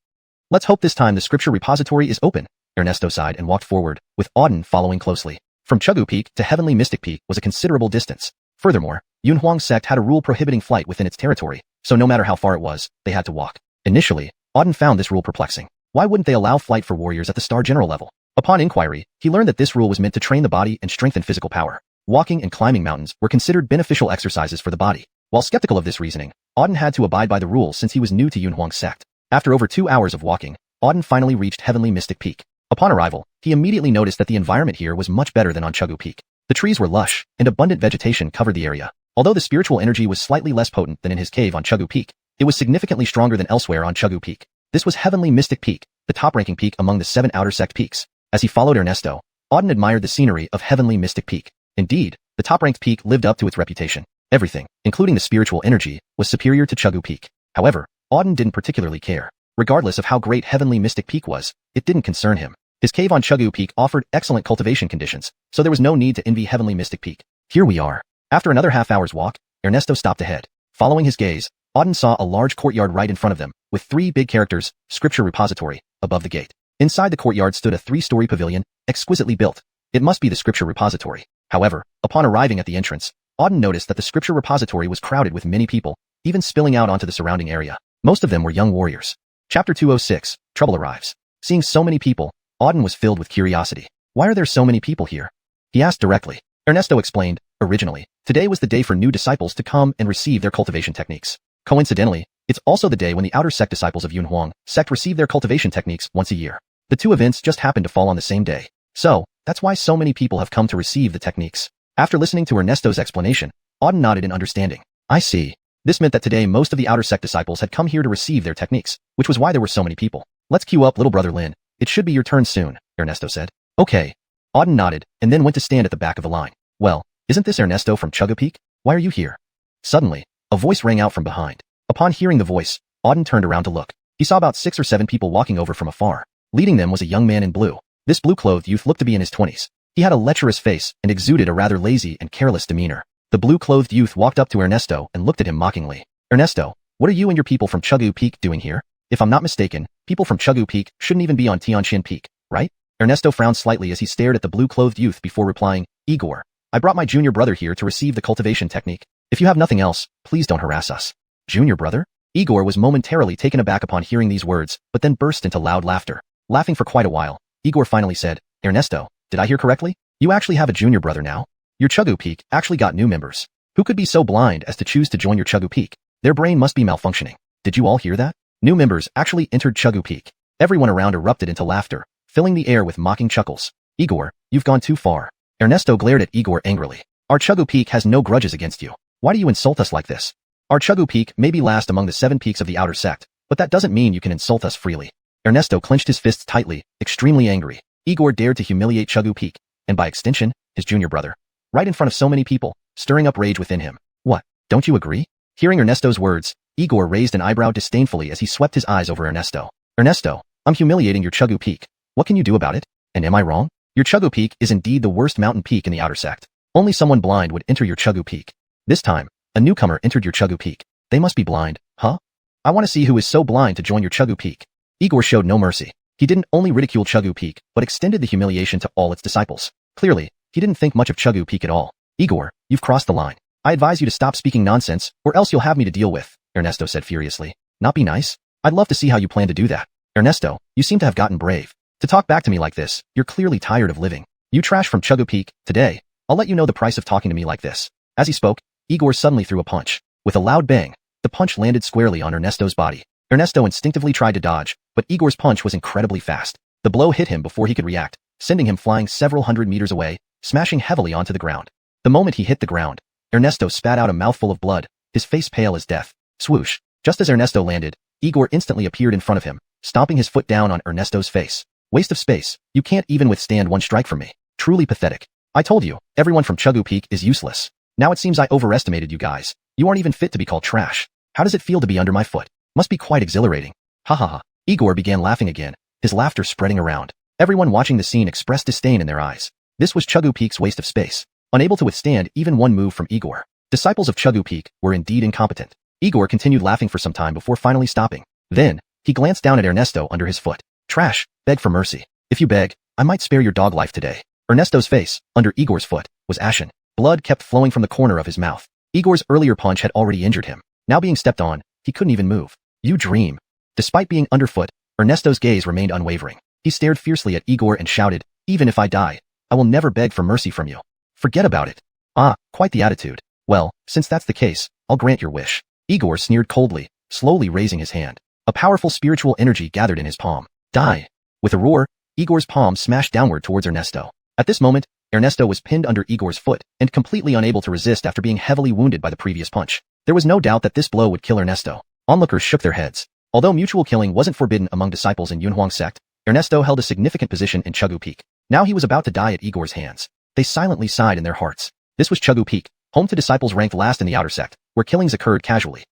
"Let's hope this time the scripture repository is open," Ernesto sighed and walked forward, with Auden following closely. From Chugu Peak to Heavenly Mystic Peak was a considerable distance. Furthermore, Yunhuang sect had a rule prohibiting flight within its territory, so no matter how far it was, they had to walk. Initially, Auden found this rule perplexing. Why wouldn't they allow flight for warriors at the Star General level? Upon inquiry, he learned that this rule was meant to train the body and strengthen physical power. Walking and climbing mountains were considered beneficial exercises for the body. While skeptical of this reasoning, Auden had to abide by the rule since he was new to Yunhuang's sect. After over 2 hours of walking, Auden finally reached Heavenly Mystic Peak. Upon arrival, he immediately noticed that the environment here was much better than on Chugu Peak. The trees were lush, and abundant vegetation covered the area. Although the spiritual energy was slightly less potent than in his cave on Chugu Peak, it was significantly stronger than elsewhere on Chugu Peak. This was Heavenly Mystic Peak, the top-ranking peak among the 7 outer sect peaks. As he followed Ernesto, Auden admired the scenery of Heavenly Mystic Peak. Indeed, the top-ranked peak lived up to its reputation. Everything, including the spiritual energy, was superior to Chugu Peak. However, Auden didn't particularly care. Regardless of how great Heavenly Mystic Peak was, it didn't concern him. His cave on Chugu Peak offered excellent cultivation conditions, so there was no need to envy Heavenly Mystic Peak. Here we are. After another half-hour's walk, Ernesto stopped ahead. Following his gaze, Auden saw a large courtyard right in front of them, with 3 big characters, Scripture Repository, above the gate. Inside the courtyard stood a 3-story pavilion, exquisitely built. It must be the Scripture Repository. However, upon arriving at the entrance, Auden noticed that the Scripture Repository was crowded with many people, even spilling out onto the surrounding area. Most of them were young warriors. Chapter 206, Trouble Arrives. Seeing so many people, Auden was filled with curiosity. Why are there so many people here? He asked directly. Ernesto explained, originally, today was the day for new disciples to come and receive their cultivation techniques. Coincidentally, it's also the day when the outer sect disciples of Yunhuang sect receive their cultivation techniques once a year. The 2 events just happened to fall on the same day. So, that's why so many people have come to receive the techniques. After listening to Ernesto's explanation, Auden nodded in understanding. I see. This meant that today most of the outer sect disciples had come here to receive their techniques, which was why there were so many people. Let's queue up little brother Lin. It should be your turn soon, Ernesto said. Okay. Auden nodded, and then went to stand at the back of the line. Well, isn't this Ernesto from Chugu Peak? Why are you here? Suddenly, a voice rang out from behind. Upon hearing the voice, Auden turned around to look. He saw about 6 or 7 people walking over from afar. Leading them was a young man in blue. This blue-clothed youth looked to be in his 20s. He had a lecherous face and exuded a rather lazy and careless demeanor. The blue-clothed youth walked up to Ernesto and looked at him mockingly. Ernesto, what are you and your people from Chugu Peak doing here? If I'm not mistaken, people from Chugu Peak shouldn't even be on Tianxian Peak, right? Ernesto frowned slightly as he stared at the blue-clothed youth before replying, Igor, I brought my junior brother here to receive the cultivation technique. If you have nothing else, please don't harass us. Junior brother? Igor was momentarily taken aback upon hearing these words, but then burst into loud laughter. Laughing for quite a while, Igor finally said, Ernesto, did I hear correctly? You actually have a junior brother now? Your Chugu Peak actually got new members. Who could be so blind as to choose to join your Chugu Peak? Their brain must be malfunctioning. Did you all hear that? New members actually entered Chugu Peak. Everyone around erupted into laughter, filling the air with mocking chuckles. Igor, you've gone too far. Ernesto glared at Igor angrily. Our Chugu Peak has no grudges against you. Why do you insult us like this? Our Chugu Peak may be last among the 7 peaks of the outer sect, but that doesn't mean you can insult us freely. Ernesto clenched his fists tightly, extremely angry. Igor dared to humiliate Chugu Peak, and by extension, his junior brother. Right in front of so many people, stirring up rage within him. What, don't you agree? Hearing Ernesto's words, Igor raised an eyebrow disdainfully as he swept his eyes over Ernesto. Ernesto, I'm humiliating your Chugu Peak. What can you do about it? And am I wrong? Your Chugu Peak is indeed the worst mountain peak in the outer sect. Only someone blind would enter your Chugu Peak. This time, a newcomer entered your Chugu Peak. They must be blind, huh? I want to see who is so blind to join your Chuggu Peak. Igor showed no mercy. He didn't only ridicule Chuggu Peak, but extended the humiliation to all its disciples. Clearly, he didn't think much of Chuggu Peak at all. Igor, you've crossed the line. I advise you to stop speaking nonsense, or else you'll have me to deal with, Ernesto said furiously. Not be nice? I'd love to see how you plan to do that. Ernesto, you seem to have gotten brave. To talk back to me like this, you're clearly tired of living. You trash from Chuggu Peak, today, I'll let you know the price of talking to me like this. As he spoke, Igor suddenly threw a punch. With a loud bang, the punch landed squarely on Ernesto's body. Ernesto instinctively tried to dodge, but Igor's punch was incredibly fast. The blow hit him before he could react, sending him flying several hundred meters away, smashing heavily onto the ground. The moment he hit the ground, Ernesto spat out a mouthful of blood, his face pale as death. Swoosh! Just as Ernesto landed, Igor instantly appeared in front of him, stomping his foot down on Ernesto's face. Waste of space, you can't even withstand one strike from me. Truly pathetic. I told you, everyone from Chuggu Peak is useless. Now it seems I overestimated you guys. You aren't even fit to be called trash. How does it feel to be under my foot? Must be quite exhilarating. Ha ha ha. Igor began laughing again, his laughter spreading around. Everyone watching the scene expressed disdain in their eyes. This was Chuggu Peak's waste of space, unable to withstand even one move from Igor. Disciples of Chuggu Peak were indeed incompetent. Igor continued laughing for some time before finally stopping. Then, he glanced down at Ernesto under his foot. Trash, beg for mercy. If you beg, I might spare your dog life today. Ernesto's face, under Igor's foot, was ashen. Blood kept flowing from the corner of his mouth. Igor's earlier punch had already injured him. Now being stepped on, he couldn't even move. You dream. Despite being underfoot, Ernesto's gaze remained unwavering. He stared fiercely at Igor and shouted, even if I die, I will never beg for mercy from you. Forget about it. Ah, quite the attitude. Well, since that's the case, I'll grant your wish. Igor sneered coldly, slowly raising his hand. A powerful spiritual energy gathered in his palm. Die. With a roar, Igor's palm smashed downward towards Ernesto. At this moment, Ernesto was pinned under Igor's foot and completely unable to resist after being heavily wounded by the previous punch. There was no doubt that this blow would kill Ernesto. Onlookers shook their heads. Although mutual killing wasn't forbidden among disciples in Yunhuang sect, Ernesto held a significant position in Chuggu Peak. Now he was about to die at Igor's hands. They silently sighed in their hearts. This was Chuggu Peak, home to disciples ranked last in the outer sect, where killings occurred casually.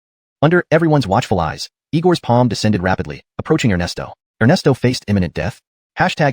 Under everyone's watchful eyes, Igor's palm descended rapidly, approaching Ernesto. Ernesto faced imminent death. Chapter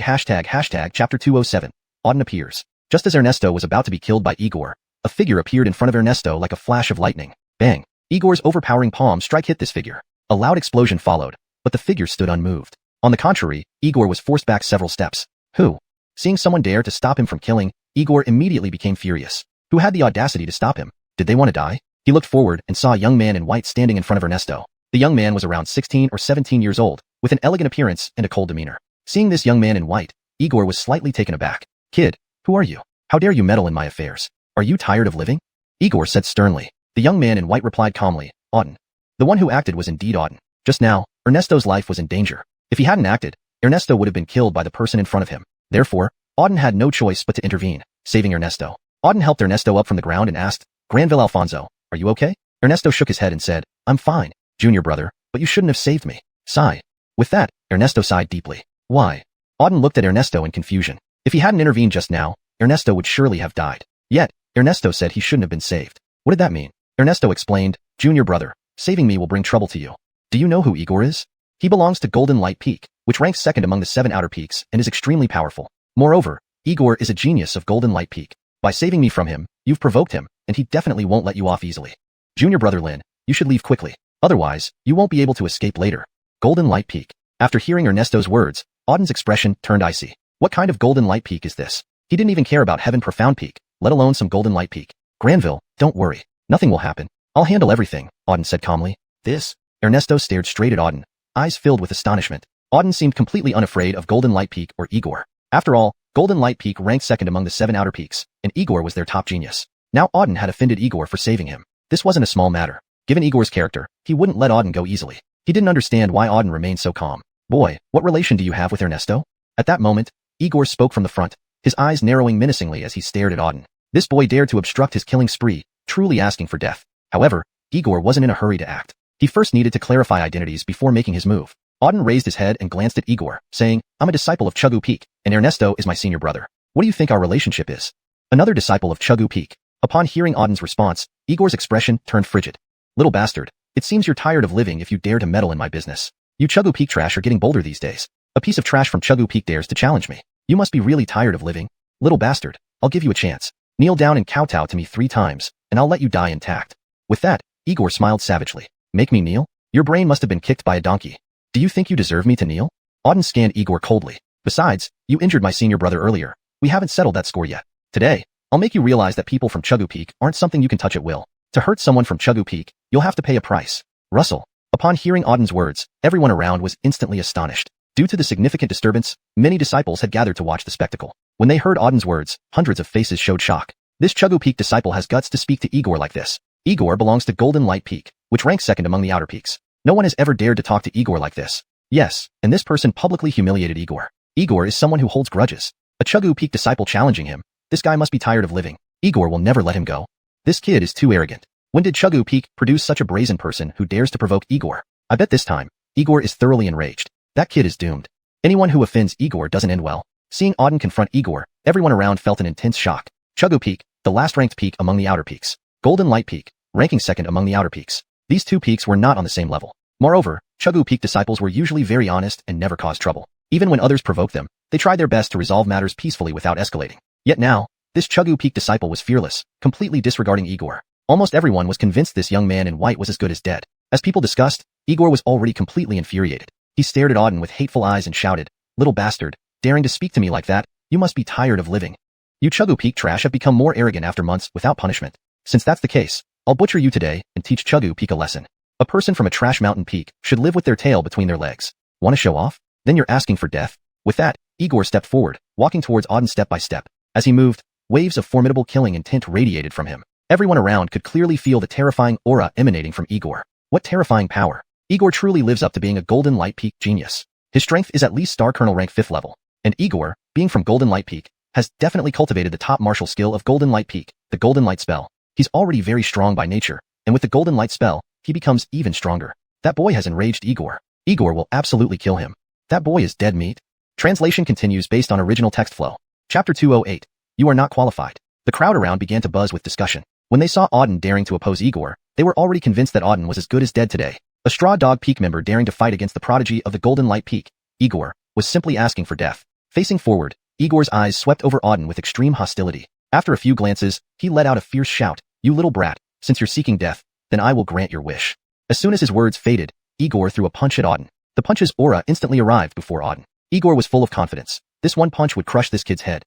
207. Auden appears. Just as Ernesto was about to be killed by Igor, a figure appeared in front of Ernesto like a flash of lightning. Bang! Igor's overpowering palm strike hit this figure. A loud explosion followed, but the figure stood unmoved. On the contrary, Igor was forced back several steps. Who? Seeing someone dare to stop him from killing, Igor immediately became furious. Who had the audacity to stop him? Did they want to die? He looked forward and saw a young man in white standing in front of Ernesto. The young man was around 16 or 17 years old, with an elegant appearance and a cold demeanor. Seeing this young man in white, Igor was slightly taken aback. Kid, who are you? How dare you meddle in my affairs? Are you tired of living? Igor said sternly. The young man in white replied calmly, Auden. The one who acted was indeed Auden. Just now, Ernesto's life was in danger. If he hadn't acted, Ernesto would have been killed by the person in front of him. Therefore, Auden had no choice but to intervene, saving Ernesto. Auden helped Ernesto up from the ground and asked, Granville Alfonso, are you okay? Ernesto shook his head and said, I'm fine, junior brother, but you shouldn't have saved me. Sigh. With that, Ernesto sighed deeply. Why? Auden looked at Ernesto in confusion. If he hadn't intervened just now, Ernesto would surely have died. Yet, Ernesto said he shouldn't have been saved. What did that mean? Ernesto explained, Junior brother, saving me will bring trouble to you. Do you know who Igor is? He belongs to Golden Light Peak, which ranks second among the 7 outer peaks and is extremely powerful. Moreover, Igor is a genius of Golden Light Peak. By saving me from him, you've provoked him, and he definitely won't let you off easily. Junior brother Lin, you should leave quickly. Otherwise, you won't be able to escape later. Golden Light Peak. After hearing Ernesto's words, Auden's expression turned icy. What kind of Golden Light Peak is this? He didn't even care about Heaven Profound Peak, let alone some Golden Light Peak. Granville, don't worry. Nothing will happen. I'll handle everything, Auden said calmly. This? Ernesto stared straight at Auden, eyes filled with astonishment. Auden seemed completely unafraid of Golden Light Peak or Igor. After all, Golden Light Peak ranked second among the 7 outer peaks, and Igor was their top genius. Now Auden had offended Igor for saving him. This wasn't a small matter. Given Igor's character, he wouldn't let Auden go easily. He didn't understand why Auden remained so calm. Boy, what relation do you have with Ernesto? At that moment, Igor spoke from the front, his eyes narrowing menacingly as he stared at Auden. This boy dared to obstruct his killing spree, truly asking for death. However, Igor wasn't in a hurry to act. He first needed to clarify identities before making his move. Auden raised his head and glanced at Igor, saying, I'm a disciple of Chuggu Peak, and Ernesto is my senior brother. What do you think our relationship is? Another disciple of Chuggu Peak. Upon hearing Auden's response, Igor's expression turned frigid. Little bastard, it seems you're tired of living if you dare to meddle in my business. You Chuggu Peak trash are getting bolder these days. A piece of trash from Chuggu Peak dares to challenge me. You must be really tired of living. Little bastard, I'll give you a chance. Kneel down and kowtow to me 3 times, and I'll let you die intact. With that, Igor smiled savagely. Make me kneel? Your brain must have been kicked by a donkey. Do you think you deserve me to kneel? Auden scanned Igor coldly. Besides, you injured my senior brother earlier. We haven't settled that score yet. Today, I'll make you realize that people from Chugu Peak aren't something you can touch at will. To hurt someone from Chugu Peak, you'll have to pay a price. Russell. Upon hearing Auden's words, everyone around was instantly astonished. Due to the significant disturbance, many disciples had gathered to watch the spectacle. When they heard Auden's words, hundreds of faces showed shock. This Chugu Peak disciple has guts to speak to Igor like this. Igor belongs to Golden Light Peak, which ranks second among the outer peaks. No one has ever dared to talk to Igor like this. Yes, and this person publicly humiliated Igor. Igor is someone who holds grudges. A Chugu Peak disciple challenging him. This guy must be tired of living. Igor will never let him go. This kid is too arrogant. When did Chugu Peak produce such a brazen person who dares to provoke Igor? I bet this time, Igor is thoroughly enraged. That kid is doomed. Anyone who offends Igor doesn't end well. Seeing Auden confront Igor, everyone around felt an intense shock. Chugu Peak, the last ranked peak among the outer peaks. Golden Light Peak, ranking second among the outer peaks. These two peaks were not on the same level. Moreover, Chugu Peak disciples were usually very honest and never caused trouble. Even when others provoked them, they tried their best to resolve matters peacefully without escalating. Yet now, this Chugu Peak disciple was fearless, completely disregarding Igor. Almost everyone was convinced this young man in white was as good as dead. As people discussed, Igor was already completely infuriated. He stared at Auden with hateful eyes and shouted, "Little bastard, daring to speak to me like that, you must be tired of living. You Chugu Peak trash have become more arrogant after months without punishment. Since that's the case, I'll butcher you today and teach Chugu Peak a lesson. A person from a trash mountain peak should live with their tail between their legs. Want to show off? Then you're asking for death." With that, Igor stepped forward, walking towards Auden step by step. As he moved, waves of formidable killing intent radiated from him. Everyone around could clearly feel the terrifying aura emanating from Igor. What terrifying power! Igor truly lives up to being a Golden Light Peak genius. His strength is at least Star Colonel rank 5th level. And Igor, being from Golden Light Peak, has definitely cultivated the top martial skill of Golden Light Peak, the Golden Light Spell. He's already very strong by nature, and with the Golden Light Spell, he becomes even stronger. That boy has enraged Igor. Igor will absolutely kill him. That boy is dead meat. Translation continues based on original text flow. Chapter 208. You are not qualified. The crowd around began to buzz with discussion. When they saw Auden daring to oppose Igor, they were already convinced that Auden was as good as dead today. A Straw Dog Peak member daring to fight against the prodigy of the Golden Light Peak, Igor, was simply asking for death. Facing forward, Igor's eyes swept over Auden with extreme hostility. After a few glances, he let out a fierce shout, "You little brat, since you're seeking death, then I will grant your wish." As soon as his words faded, Igor threw a punch at Auden. The punch's aura instantly arrived before Auden. Igor was full of confidence. This one punch would crush this kid's head.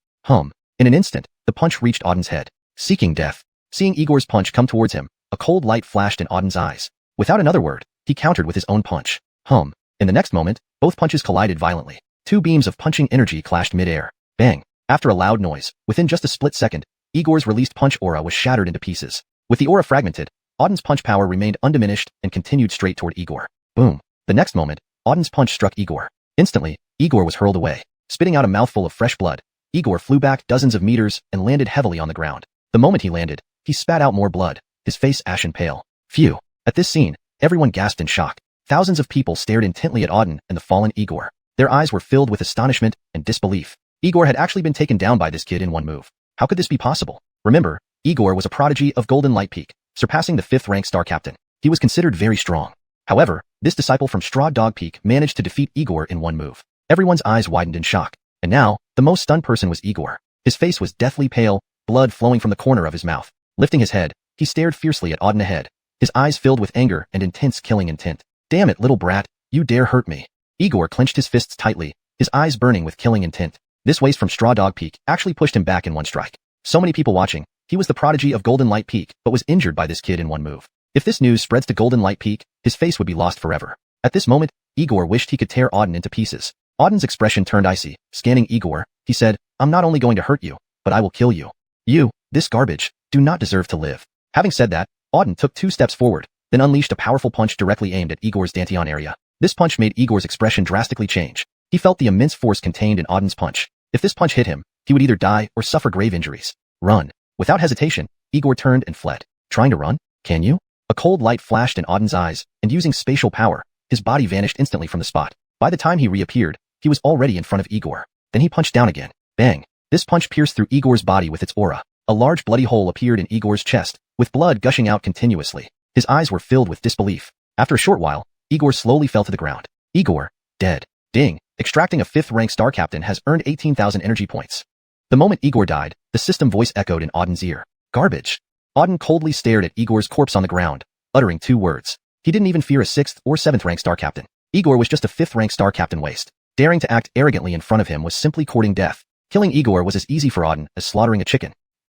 In an instant, the punch reached Auden's head. Seeking death. Seeing Igor's punch come towards him, a cold light flashed in Auden's eyes. Without another word, he countered with his own punch. In the next moment, both punches collided violently. Two beams of punching energy clashed mid-air. Bang! After a loud noise, within just a split second, Igor's released punch aura was shattered into pieces. With the aura fragmented, Auden's punch power remained undiminished and continued straight toward Igor. Boom! The next moment, Auden's punch struck Igor. Instantly, Igor was hurled away. Spitting out a mouthful of fresh blood, Igor flew back dozens of meters and landed heavily on the ground. The moment he landed, he spat out more blood, his face ashen pale. Phew! At this scene, everyone gasped in shock. Thousands of people stared intently at Auden and the fallen Igor. Their eyes were filled with astonishment and disbelief. Igor had actually been taken down by this kid in one move. How could this be possible? Remember, Igor was a prodigy of Golden Light Peak, surpassing the 5th rank star captain. He was considered very strong. However, this disciple from Straw Dog Peak managed to defeat Igor in one move. Everyone's eyes widened in shock. And now, the most stunned person was Igor. His face was deathly pale, blood flowing from the corner of his mouth. Lifting his head, he stared fiercely at Auden ahead, his eyes filled with anger and intense killing intent. "Damn it, little brat, you dare hurt me." Igor clenched his fists tightly, his eyes burning with killing intent. This waste from Straw Dog Peak actually pushed him back in one strike. So many people watching, he was the prodigy of Golden Light Peak but was injured by this kid in one move. If this news spreads to Golden Light Peak, his face would be lost forever. At this moment, Igor wished he could tear Auden into pieces. Auden's expression turned icy. Scanning Igor, he said, "I'm not only going to hurt you, but I will kill you. You, this garbage, do not deserve to live." Having said that, Auden took 2 steps forward, then unleashed a powerful punch directly aimed at Igor's dantian area. This punch made Igor's expression drastically change. He felt the immense force contained in Auden's punch. If this punch hit him, he would either die or suffer grave injuries. Run. Without hesitation, Igor turned and fled. Trying to run? Can you? A cold light flashed in Auden's eyes, and using spatial power, his body vanished instantly from the spot. By the time he reappeared, he was already in front of Igor. Then he punched down again. Bang! This punch pierced through Igor's body with its aura. A large bloody hole appeared in Igor's chest, with blood gushing out continuously. His eyes were filled with disbelief. After a short while, Igor slowly fell to the ground. Igor, dead. Ding! Extracting a 5th rank star captain has earned 18,000 energy points. The moment Igor died, the system voice echoed in Auden's ear. Garbage. Auden coldly stared at Igor's corpse on the ground, uttering 2 words. He didn't even fear a 6th or 7th rank star captain. Igor was just a 5th rank star captain waste. Daring to act arrogantly in front of him was simply courting death. Killing Igor was as easy for Auden as slaughtering a chicken.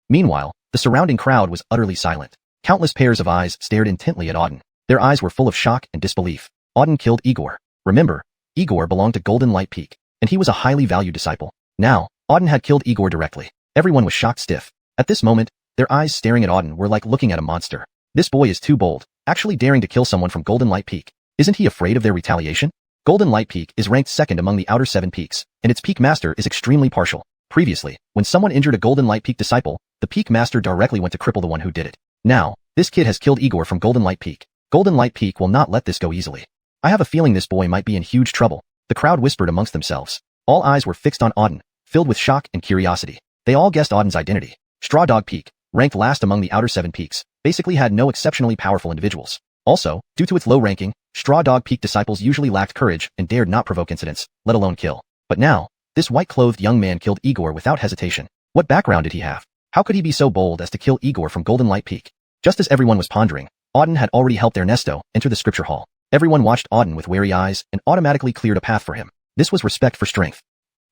Meanwhile, the surrounding crowd was utterly silent. Countless pairs of eyes stared intently at Auden. Their eyes were full of shock and disbelief. Auden killed Igor. Remember, Igor belonged to Golden Light Peak, and he was a highly valued disciple. Now, Auden had killed Igor directly. Everyone was shocked stiff. At this moment, their eyes staring at Auden were like looking at a monster. This boy is too bold, actually daring to kill someone from Golden Light Peak. Isn't he afraid of their retaliation? Golden Light Peak is ranked 2nd among the outer 7 peaks, and its peak master is extremely partial. Previously, when someone injured a Golden Light Peak disciple, the peak master directly went to cripple the one who did it. Now, this kid has killed Igor from Golden Light Peak. Golden Light Peak will not let this go easily. I have a feeling this boy might be in huge trouble. The crowd whispered amongst themselves. All eyes were fixed on Auden, filled with shock and curiosity. They all guessed Auden's identity. Straw Dog Peak, ranked last among the outer 7 peaks, basically had no exceptionally powerful individuals. Also, due to its low ranking, Straw Dog Peak disciples usually lacked courage and dared not provoke incidents, let alone kill. But now, this white-clothed young man killed Igor without hesitation. What background did he have? How could he be so bold as to kill Igor from Golden Light Peak? Just as everyone was pondering, Auden had already helped Ernesto enter the scripture hall. Everyone watched Auden with wary eyes and automatically cleared a path for him. This was respect for strength.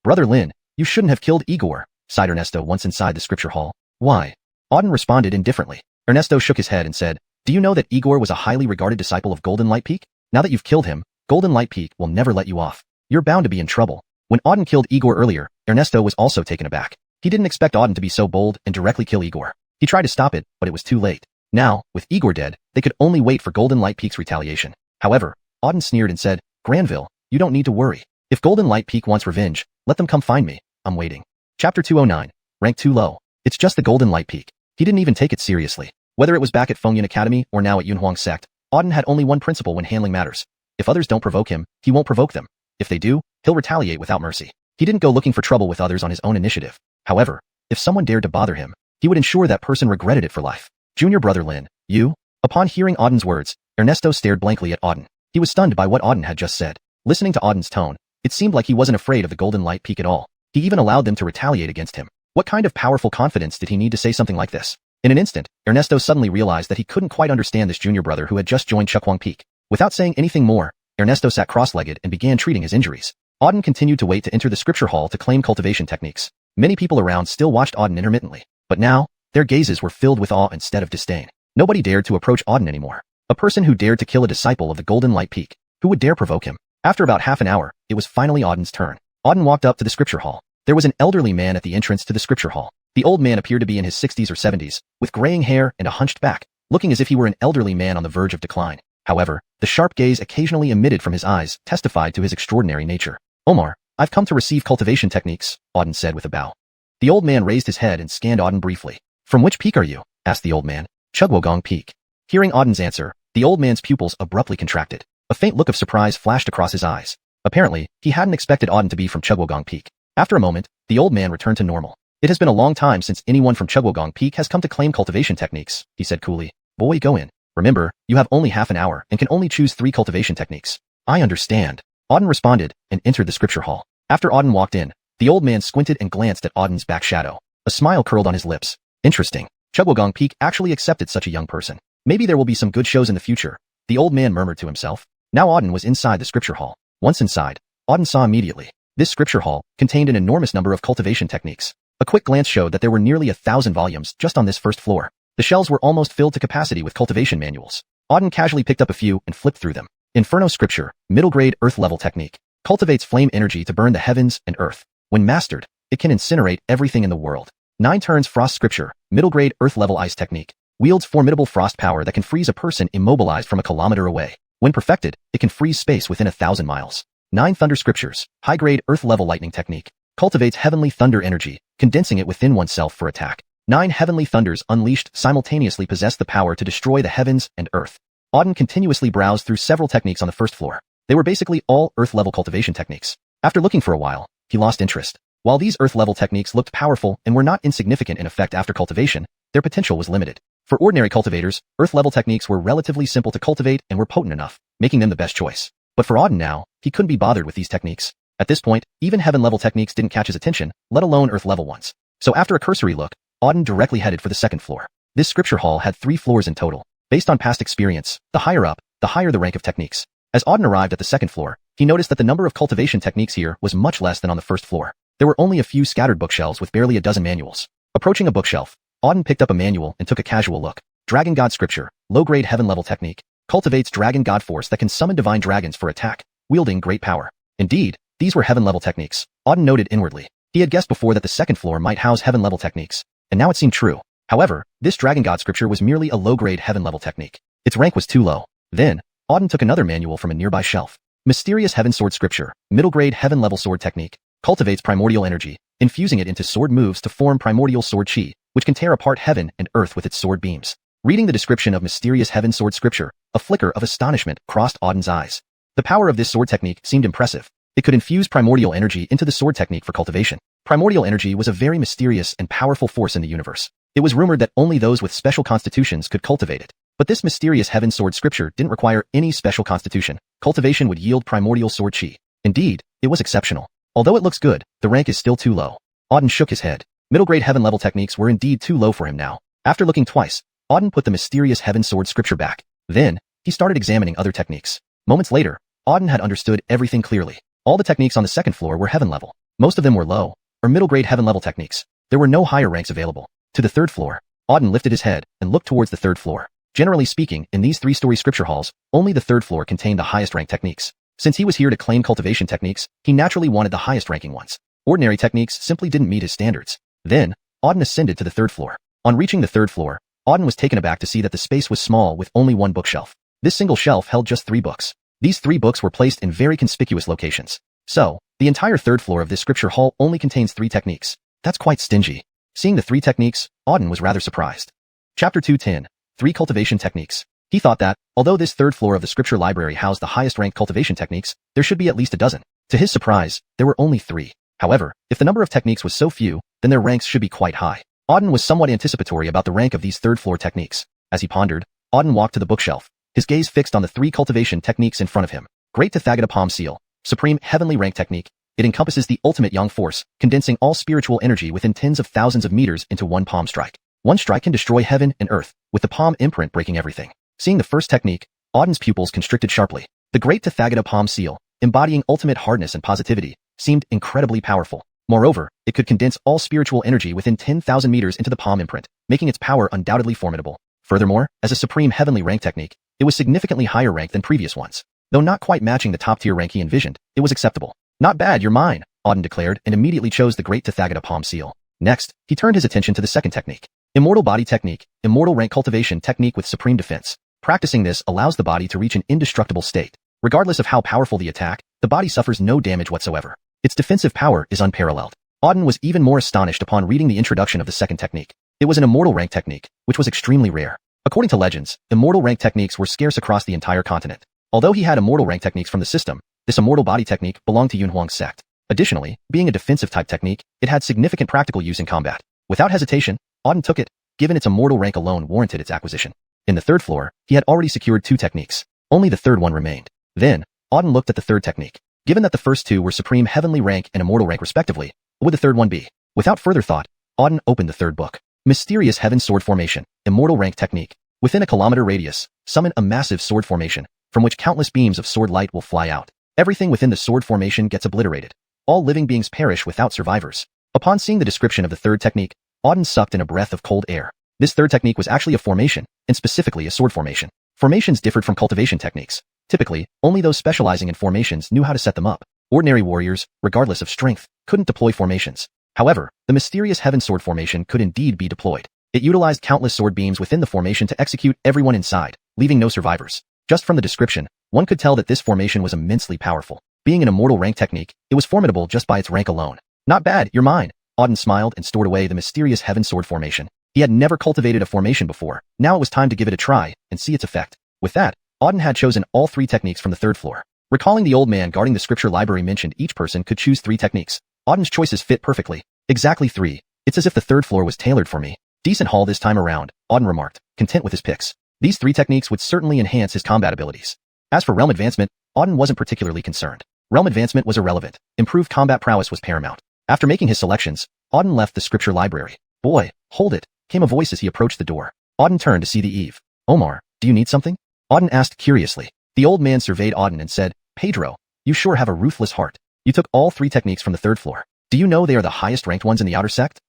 Brother Lin, you shouldn't have killed Igor, sighed Ernesto once inside the scripture hall. Why? Auden responded indifferently. Ernesto shook his head and said, do you know that Igor was a highly regarded disciple of Golden Light Peak? Now that you've killed him, Golden Light Peak will never let you off. You're bound to be in trouble. When Auden killed Igor earlier, Ernesto was also taken aback. He didn't expect Auden to be so bold and directly kill Igor. He tried to stop it, but it was too late. Now, with Igor dead, they could only wait for Golden Light Peak's retaliation. However, Auden sneered and said, Granville, you don't need to worry. If Golden Light Peak wants revenge, let them come find me. I'm waiting. Chapter 209. Rank too low. It's just the Golden Light Peak. He didn't even take it seriously. Whether it was back at Fengyun Academy or now at Yunhuang sect, Auden had only one principle when handling matters. If others don't provoke him, he won't provoke them. If they do, he'll retaliate without mercy. He didn't go looking for trouble with others on his own initiative. However, if someone dared to bother him, he would ensure that person regretted it for life. Junior brother Lin, you? Upon hearing Auden's words, Ernesto stared blankly at Auden. He was stunned by what Auden had just said. Listening to Auden's tone, it seemed like he wasn't afraid of the Golden Light Peak at all. He even allowed them to retaliate against him. What kind of powerful confidence did he need to say something like this? In an instant, Ernesto suddenly realized that he couldn't quite understand this junior brother who had just joined Xuanhuan Peak. Without saying anything more, Ernesto sat cross-legged and began treating his injuries. Auden continued to wait to enter the scripture hall to claim cultivation techniques. Many people around still watched Auden intermittently, but now, their gazes were filled with awe instead of disdain. Nobody dared to approach Auden anymore. A person who dared to kill a disciple of the Golden Light Peak. Who would dare provoke him? After about half an hour, it was finally Auden's turn. Auden walked up to the scripture hall. There was an elderly man at the entrance to the scripture hall. The old man appeared to be in his 60s or 70s, with graying hair and a hunched back, looking as if he were an elderly man on the verge of decline. However, the sharp gaze occasionally emitted from his eyes testified to his extraordinary nature. Omar, I've come to receive cultivation techniques, Auden said with a bow. The old man raised his head and scanned Auden briefly. From which peak are you? Asked the old man. Chugwogong Peak. Hearing Auden's answer, the old man's pupils abruptly contracted. A faint look of surprise flashed across his eyes. Apparently, he hadn't expected Auden to be from Chugwogong Peak. After a moment, the old man returned to normal. It has been a long time since anyone from Chugwogong Peak has come to claim cultivation techniques, he said coolly. Boy, go in. Remember, you have only half an hour and can only choose 3 cultivation techniques. I understand. Auden responded and entered the scripture hall. After Auden walked in, the old man squinted and glanced at Auden's back shadow. A smile curled on his lips. Interesting. Chugwogong Peak actually accepted such a young person. Maybe there will be some good shows in the future, the old man murmured to himself. Now Auden was inside the scripture hall. Once inside, Auden saw immediately. This scripture hall contained an enormous number of cultivation techniques. A quick glance showed that there were nearly 1,000 volumes just on this first floor. The shelves were almost filled to capacity with cultivation manuals. Auden casually picked up a few and flipped through them. Inferno Scripture, middle grade earth level technique. Cultivates flame energy to burn the heavens and earth. When mastered, it can incinerate everything in the world. 9 turns Frost Scripture, middle grade earth level ice technique. Wields formidable frost power that can freeze a person immobilized from a kilometer away. When perfected, it can freeze space within 1,000 miles. 9 Thunder Scriptures, high grade earth level lightning technique. Cultivates heavenly thunder energy, condensing it within oneself for attack. 9 heavenly thunders unleashed simultaneously possess the power to destroy the heavens and earth. Auden continuously browsed through several techniques on the first floor. They were basically all earth-level cultivation techniques. After looking for a while, he lost interest. While these earth-level techniques looked powerful and were not insignificant in effect after cultivation, their potential was limited. For ordinary cultivators, earth-level techniques were relatively simple to cultivate and were potent enough, making them the best choice. But for Auden now, he couldn't be bothered with these techniques. At this point, even heaven-level techniques didn't catch his attention, let alone earth-level ones. So after a cursory look, Auden directly headed for the second floor. This scripture hall had 3 floors in total. Based on past experience, the higher up, the higher the rank of techniques. As Auden arrived at the second floor, he noticed that the number of cultivation techniques here was much less than on the first floor. There were only a few scattered bookshelves with barely a dozen manuals. Approaching a bookshelf, Auden picked up a manual and took a casual look. Dragon God Scripture, low-grade heaven-level technique, cultivates dragon god force that can summon divine dragons for attack, wielding great power. Indeed, these were heaven-level techniques, Auden noted inwardly. He had guessed before that the second floor might house heaven-level techniques, and now it seemed true. However, this dragon god scripture was merely a low-grade heaven-level technique. Its rank was too low. Then, Auden took another manual from a nearby shelf. Mysterious Heaven Sword Scripture, middle-grade heaven-level sword technique, cultivates primordial energy, infusing it into sword moves to form primordial sword chi, which can tear apart heaven and earth with its sword beams. Reading the description of Mysterious Heaven Sword Scripture, a flicker of astonishment crossed Auden's eyes. The power of this sword technique seemed impressive. It could infuse primordial energy into the sword technique for cultivation. Primordial energy was a very mysterious and powerful force in the universe. It was rumored that only those with special constitutions could cultivate it. But this Mysterious Heaven Sword Scripture didn't require any special constitution. Cultivation would yield primordial sword chi. Indeed, it was exceptional. Although it looks good, the rank is still too low. Auden shook his head. Middle-grade heaven-level techniques were indeed too low for him now. After looking twice, Auden put the Mysterious Heaven Sword Scripture back. Then, he started examining other techniques. Moments later, Auden had understood everything clearly. All the techniques on the second floor were heaven-level. Most of them were low, or middle-grade heaven-level techniques. There were no higher ranks available. To the third floor, Auden lifted his head and looked towards the third floor. Generally speaking, in these three-story scripture halls, only the third floor contained the highest-ranked techniques. Since he was here to claim cultivation techniques, he naturally wanted the highest-ranking ones. Ordinary techniques simply didn't meet his standards. Then, Auden ascended to the third floor. On reaching the third floor, Auden was taken aback to see that the space was small with only one bookshelf. This single shelf held just 3 books. These 3 books were placed in very conspicuous locations. So, the entire third floor of this scripture hall only contains 3 techniques. That's quite stingy. Seeing the 3 techniques, Auden was rather surprised. Chapter 210. 3 Cultivation Techniques. He thought that, although this third floor of the scripture library housed the highest-ranked cultivation techniques, there should be at least a dozen. To his surprise, there were only 3. However, if the number of techniques was so few, then their ranks should be quite high. Auden was somewhat anticipatory about the rank of these third-floor techniques. As he pondered, Auden walked to the bookshelf, his gaze fixed on the 3 cultivation techniques in front of him. Great Tathagata Palm Seal, Supreme Heavenly Rank Technique. It encompasses the ultimate yang force, condensing all spiritual energy within tens of thousands of meters into one palm strike. One strike can destroy heaven and earth, with the palm imprint breaking everything. Seeing the first technique, Auden's pupils constricted sharply. The Great Tathagata Palm Seal, embodying ultimate hardness and positivity, seemed incredibly powerful. Moreover, it could condense all spiritual energy within 10,000 meters into the palm imprint, making its power undoubtedly formidable. Furthermore, as a supreme heavenly rank technique, it was significantly higher ranked than previous ones. Though not quite matching the top-tier rank he envisioned, it was acceptable. Not bad, you're mine, Auden declared and immediately chose the Great Tathagata Palm Seal. Next, he turned his attention to the second technique. Immortal Body Technique, Immortal Rank Cultivation Technique with Supreme Defense. Practicing this allows the body to reach an indestructible state. Regardless of how powerful the attack, the body suffers no damage whatsoever. Its defensive power is unparalleled. Auden was even more astonished upon reading the introduction of the second technique. It was an immortal rank technique, which was extremely rare. According to legends, immortal rank techniques were scarce across the entire continent. Although he had immortal rank techniques from the system, this immortal body technique belonged to Xuanhuan's sect. Additionally, being a defensive type technique, it had significant practical use in combat. Without hesitation, Auden took it, given its immortal rank alone warranted its acquisition. In the third floor, he had already secured 2 techniques. Only the third one remained. Then, Auden looked at the third technique. Given that the first 2 were supreme heavenly rank and immortal rank respectively, what would the third one be? Without further thought, Auden opened the third book. Mysterious Heaven Sword Formation, Immortal Rank Technique. Within a kilometer radius, summon a massive sword formation, from which countless beams of sword light will fly out. Everything within the sword formation gets obliterated. All living beings perish without survivors. Upon seeing the description of the third technique, Auden sucked in a breath of cold air. This third technique was actually a formation, and specifically a sword formation. Formations differed from cultivation techniques. Typically, only those specializing in formations knew how to set them up. Ordinary warriors, regardless of strength, couldn't deploy formations. However, the Mysterious Heaven Sword Formation could indeed be deployed. It utilized countless sword beams within the formation to execute everyone inside, leaving no survivors. Just from the description, one could tell that this formation was immensely powerful. Being an immortal rank technique, it was formidable just by its rank alone. Not bad, you're mine. Auden smiled and stored away the Mysterious Heaven Sword Formation. He had never cultivated a formation before. Now it was time to give it a try and see its effect. With that, Auden had chosen all 3 techniques from the third floor. Recalling the old man guarding the scripture library mentioned each person could choose 3 techniques. Auden's choices fit perfectly. Exactly 3. It's as if the third floor was tailored for me. Decent haul this time around, Auden remarked, content with his picks. These 3 techniques would certainly enhance his combat abilities. As for realm advancement, Auden wasn't particularly concerned. Realm advancement was irrelevant. Improved combat prowess was paramount. After making his selections, Auden left the scripture library. Boy, hold it, came a voice as he approached the door. Auden turned to see the Eve. Omar, do you need something? Auden asked curiously. The old man surveyed Auden and said, Pedro, you sure have a ruthless heart. You took all 3 techniques from the 3rd floor. Do you know they are the highest ranked ones in the outer sect?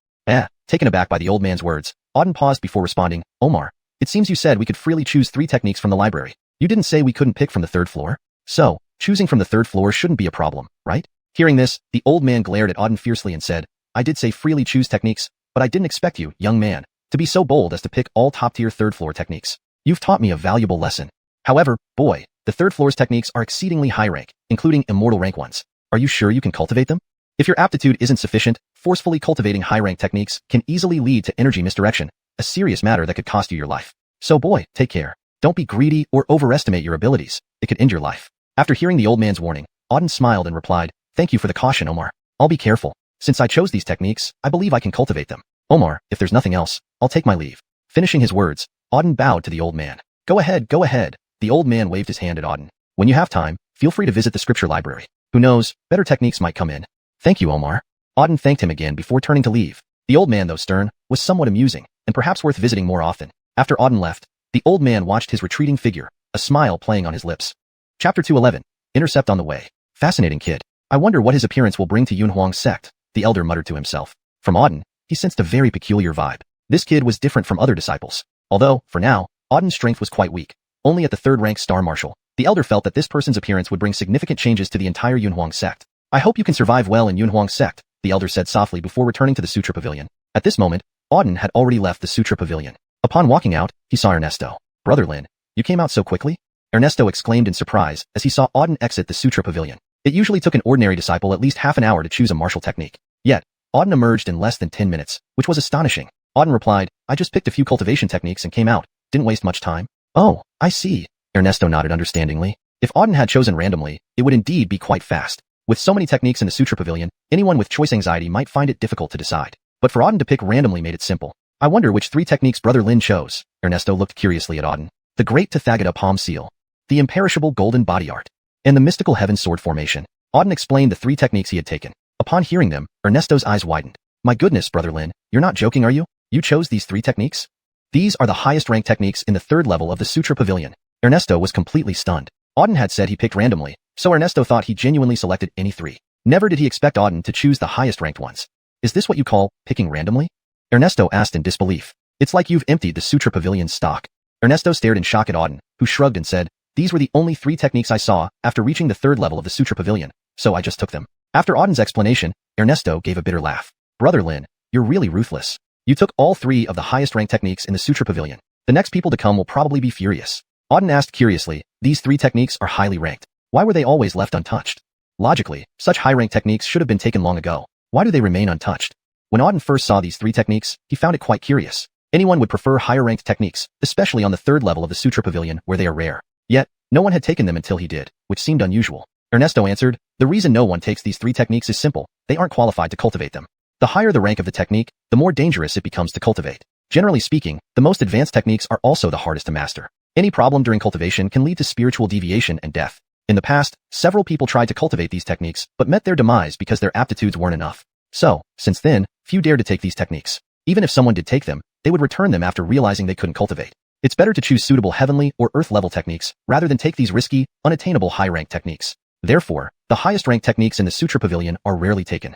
Taken aback by the old man's words, Auden paused before responding, Omar, it seems you said we could freely choose 3 techniques from the library. You didn't say we couldn't pick from the 3rd floor? So, choosing from the 3rd floor shouldn't be a problem, right? Hearing this, the old man glared at Auden fiercely and said, I did say freely choose techniques, but I didn't expect you, young man, to be so bold as to pick all top-tier 3rd floor techniques. You've taught me a valuable lesson. However, boy, the 3rd floor's techniques are exceedingly high rank, including immortal rank ones. Are you sure you can cultivate them? If your aptitude isn't sufficient, forcefully cultivating high-rank techniques can easily lead to energy misdirection, a serious matter that could cost you your life. So boy, take care. Don't be greedy or overestimate your abilities. It could end your life. After hearing the old man's warning, Auden smiled and replied, Thank you for the caution, Omar. I'll be careful. Since I chose these techniques, I believe I can cultivate them. Omar, if there's nothing else, I'll take my leave. Finishing his words, Auden bowed to the old man. Go ahead, go ahead. The old man waved his hand at Auden. When you have time, feel free to visit the scripture library. Who knows, better techniques might come in. Thank you, Omar. Auden thanked him again before turning to leave. The old man, though stern, was somewhat amusing, and perhaps worth visiting more often. After Auden left, the old man watched his retreating figure, a smile playing on his lips. Chapter 211. Intercept on the way. Fascinating kid. I wonder what his appearance will bring to Xuanhuan's sect, the elder muttered to himself. From Auden, he sensed a very peculiar vibe. This kid was different from other disciples. Although, for now, Auden's strength was quite weak. Only at the 3rd rank Star Marshal, the elder felt that this person's appearance would bring significant changes to the entire Xuanhuan sect. I hope you can survive well in Xuanhuan sect, the elder said softly before returning to the Sutra Pavilion. At this moment, Auden had already left the Sutra Pavilion. Upon walking out, he saw Ernesto. Brother Lin, you came out so quickly? Ernesto exclaimed in surprise as he saw Auden exit the Sutra Pavilion. It usually took an ordinary disciple at least half an hour to choose a martial technique. Yet, Auden emerged in less than 10 minutes, which was astonishing. Auden replied, I just picked a few cultivation techniques and came out. Didn't waste much time. Oh, I see. Ernesto nodded understandingly. If Auden had chosen randomly, it would indeed be quite fast. With so many techniques in the Sutra Pavilion, anyone with choice anxiety might find it difficult to decide. But for Auden to pick randomly made it simple. I wonder which 3 techniques Brother Lin chose. Ernesto looked curiously at Auden. The Great Tathagata Palm Seal, the Imperishable Golden Body Art, and the Mystical Heaven Sword Formation. Auden explained the 3 techniques he had taken. Upon hearing them, Ernesto's eyes widened. My goodness, Brother Lin, you're not joking, are you? You chose these 3 techniques? These are the highest ranked techniques in the 3rd level of the Sutra Pavilion. Ernesto was completely stunned. Auden had said he picked randomly, so Ernesto thought he genuinely selected any 3. Never did he expect Auden to choose the highest ranked ones. Is this what you call picking randomly? Ernesto asked in disbelief. It's like you've emptied the Sutra Pavilion's stock. Ernesto stared in shock at Auden, who shrugged and said, These were the only 3 techniques I saw after reaching the 3rd level of the Sutra Pavilion, so I just took them. After Auden's explanation, Ernesto gave a bitter laugh. Brother Lin, you're really ruthless. You took all 3 of the highest ranked techniques in the Sutra Pavilion. The next people to come will probably be furious. Auden asked curiously, these 3 techniques are highly ranked. Why were they always left untouched? Logically, such high-ranked techniques should have been taken long ago. Why do they remain untouched? When Auden first saw these 3 techniques, he found it quite curious. Anyone would prefer higher-ranked techniques, especially on the 3rd level of the Sutra Pavilion where they are rare. Yet, no one had taken them until he did, which seemed unusual. Ernesto answered, the reason no one takes these 3 techniques is simple. They aren't qualified to cultivate them. The higher the rank of the technique, the more dangerous it becomes to cultivate. Generally speaking, the most advanced techniques are also the hardest to master. Any problem during cultivation can lead to spiritual deviation and death. In the past, several people tried to cultivate these techniques, but met their demise because their aptitudes weren't enough. So, since then, few dared to take these techniques. Even if someone did take them, they would return them after realizing they couldn't cultivate. It's better to choose suitable heavenly or earth-level techniques, rather than take these risky, unattainable high-ranked techniques. Therefore, the highest-ranked techniques in the Sutra Pavilion are rarely taken.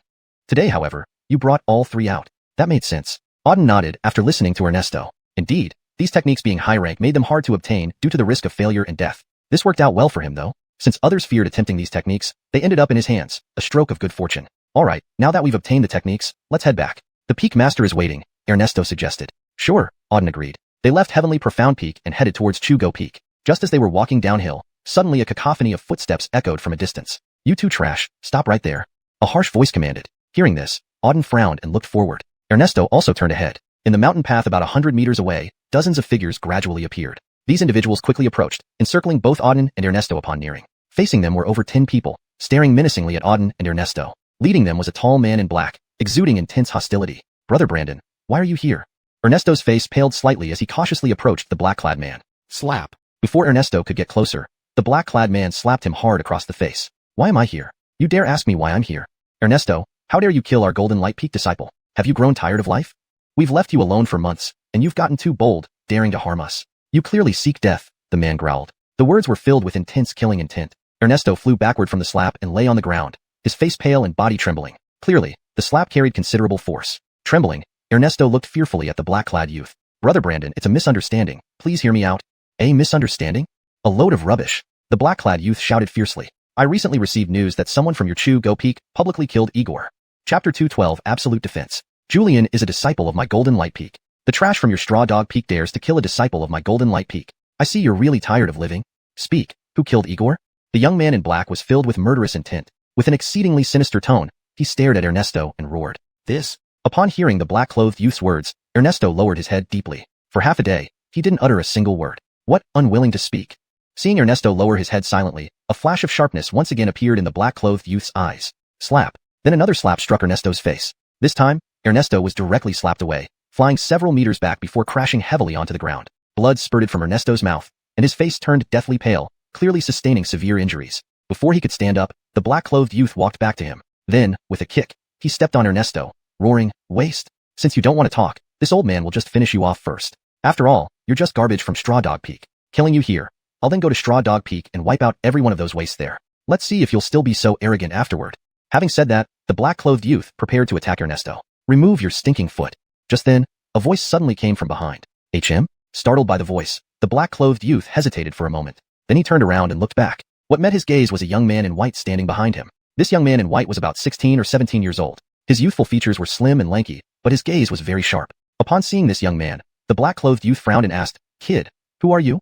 Today, however, you brought all 3 out. That made sense. Auden nodded after listening to Ernesto. Indeed, these techniques being high rank made them hard to obtain due to the risk of failure and death. This worked out well for him though. Since others feared attempting these techniques, they ended up in his hands, a stroke of good fortune. Alright, now that we've obtained the techniques, let's head back. The Peak Master is waiting, Ernesto suggested. Sure, Auden agreed. They left Heavenly Profound Peak and headed towards Chugo Peak. Just as they were walking downhill, suddenly a cacophony of footsteps echoed from a distance. You two trash, stop right there. A harsh voice commanded. Hearing this, Auden frowned and looked forward. Ernesto also turned ahead. In the mountain path about 100 meters away, dozens of figures gradually appeared. These individuals quickly approached, encircling both Auden and Ernesto upon nearing. Facing them were over 10 people, staring menacingly at Auden and Ernesto. Leading them was a tall man in black, exuding intense hostility. Brother Brandon, why are you here? Ernesto's face paled slightly as he cautiously approached the black-clad man. Slap. Before Ernesto could get closer, the black-clad man slapped him hard across the face. Why am I here? You dare ask me why I'm here? Ernesto, how dare you kill our Golden Light Peak disciple? Have you grown tired of life? We've left you alone for months, and you've gotten too bold, daring to harm us. You clearly seek death, the man growled. The words were filled with intense killing intent. Ernesto flew backward from the slap and lay on the ground, his face pale and body trembling. Clearly, the slap carried considerable force. Trembling, Ernesto looked fearfully at the black-clad youth. Brother Brandon, it's a misunderstanding. Please hear me out. A misunderstanding? A load of rubbish. The black-clad youth shouted fiercely. I recently received news that someone from your Go Peak publicly killed Igor. Chapter 212 Absolute Defense. Julian is a disciple of my Golden Light Peak. The trash from your Straw Dog Peak dares to kill a disciple of my Golden Light Peak. I see you're really tired of living. Speak. Who killed Igor? The young man in black was filled with murderous intent. With an exceedingly sinister tone, he stared at Ernesto and roared. This? Upon hearing the black-clothed youth's words, Ernesto lowered his head deeply. For half a day, he didn't utter a single word. What? Unwilling to speak. Seeing Ernesto lower his head silently, a flash of sharpness once again appeared in the black-clothed youth's eyes. Slap. Then another slap struck Ernesto's face. This time, Ernesto was directly slapped away, flying several meters back before crashing heavily onto the ground. Blood spurted from Ernesto's mouth, and his face turned deathly pale, clearly sustaining severe injuries. Before he could stand up, the black-clothed youth walked back to him. Then, with a kick, he stepped on Ernesto, roaring, Waste. Since you don't want to talk, this old man will just finish you off first. After all, you're just garbage from Straw Dog Peak. Killing you here, I'll then go to Straw Dog Peak and wipe out every one of those wastes there. Let's see if you'll still be so arrogant afterward. Having said that, the black-clothed youth prepared to attack Ernesto. Remove your stinking foot. Just then, a voice suddenly came from behind. HM? Startled by the voice, the black-clothed youth hesitated for a moment. Then he turned around and looked back. What met his gaze was a young man in white standing behind him. This young man in white was about 16 or 17 years old. His youthful features were slim and lanky, but his gaze was very sharp. Upon seeing this young man, the black-clothed youth frowned and asked, Kid, who are you?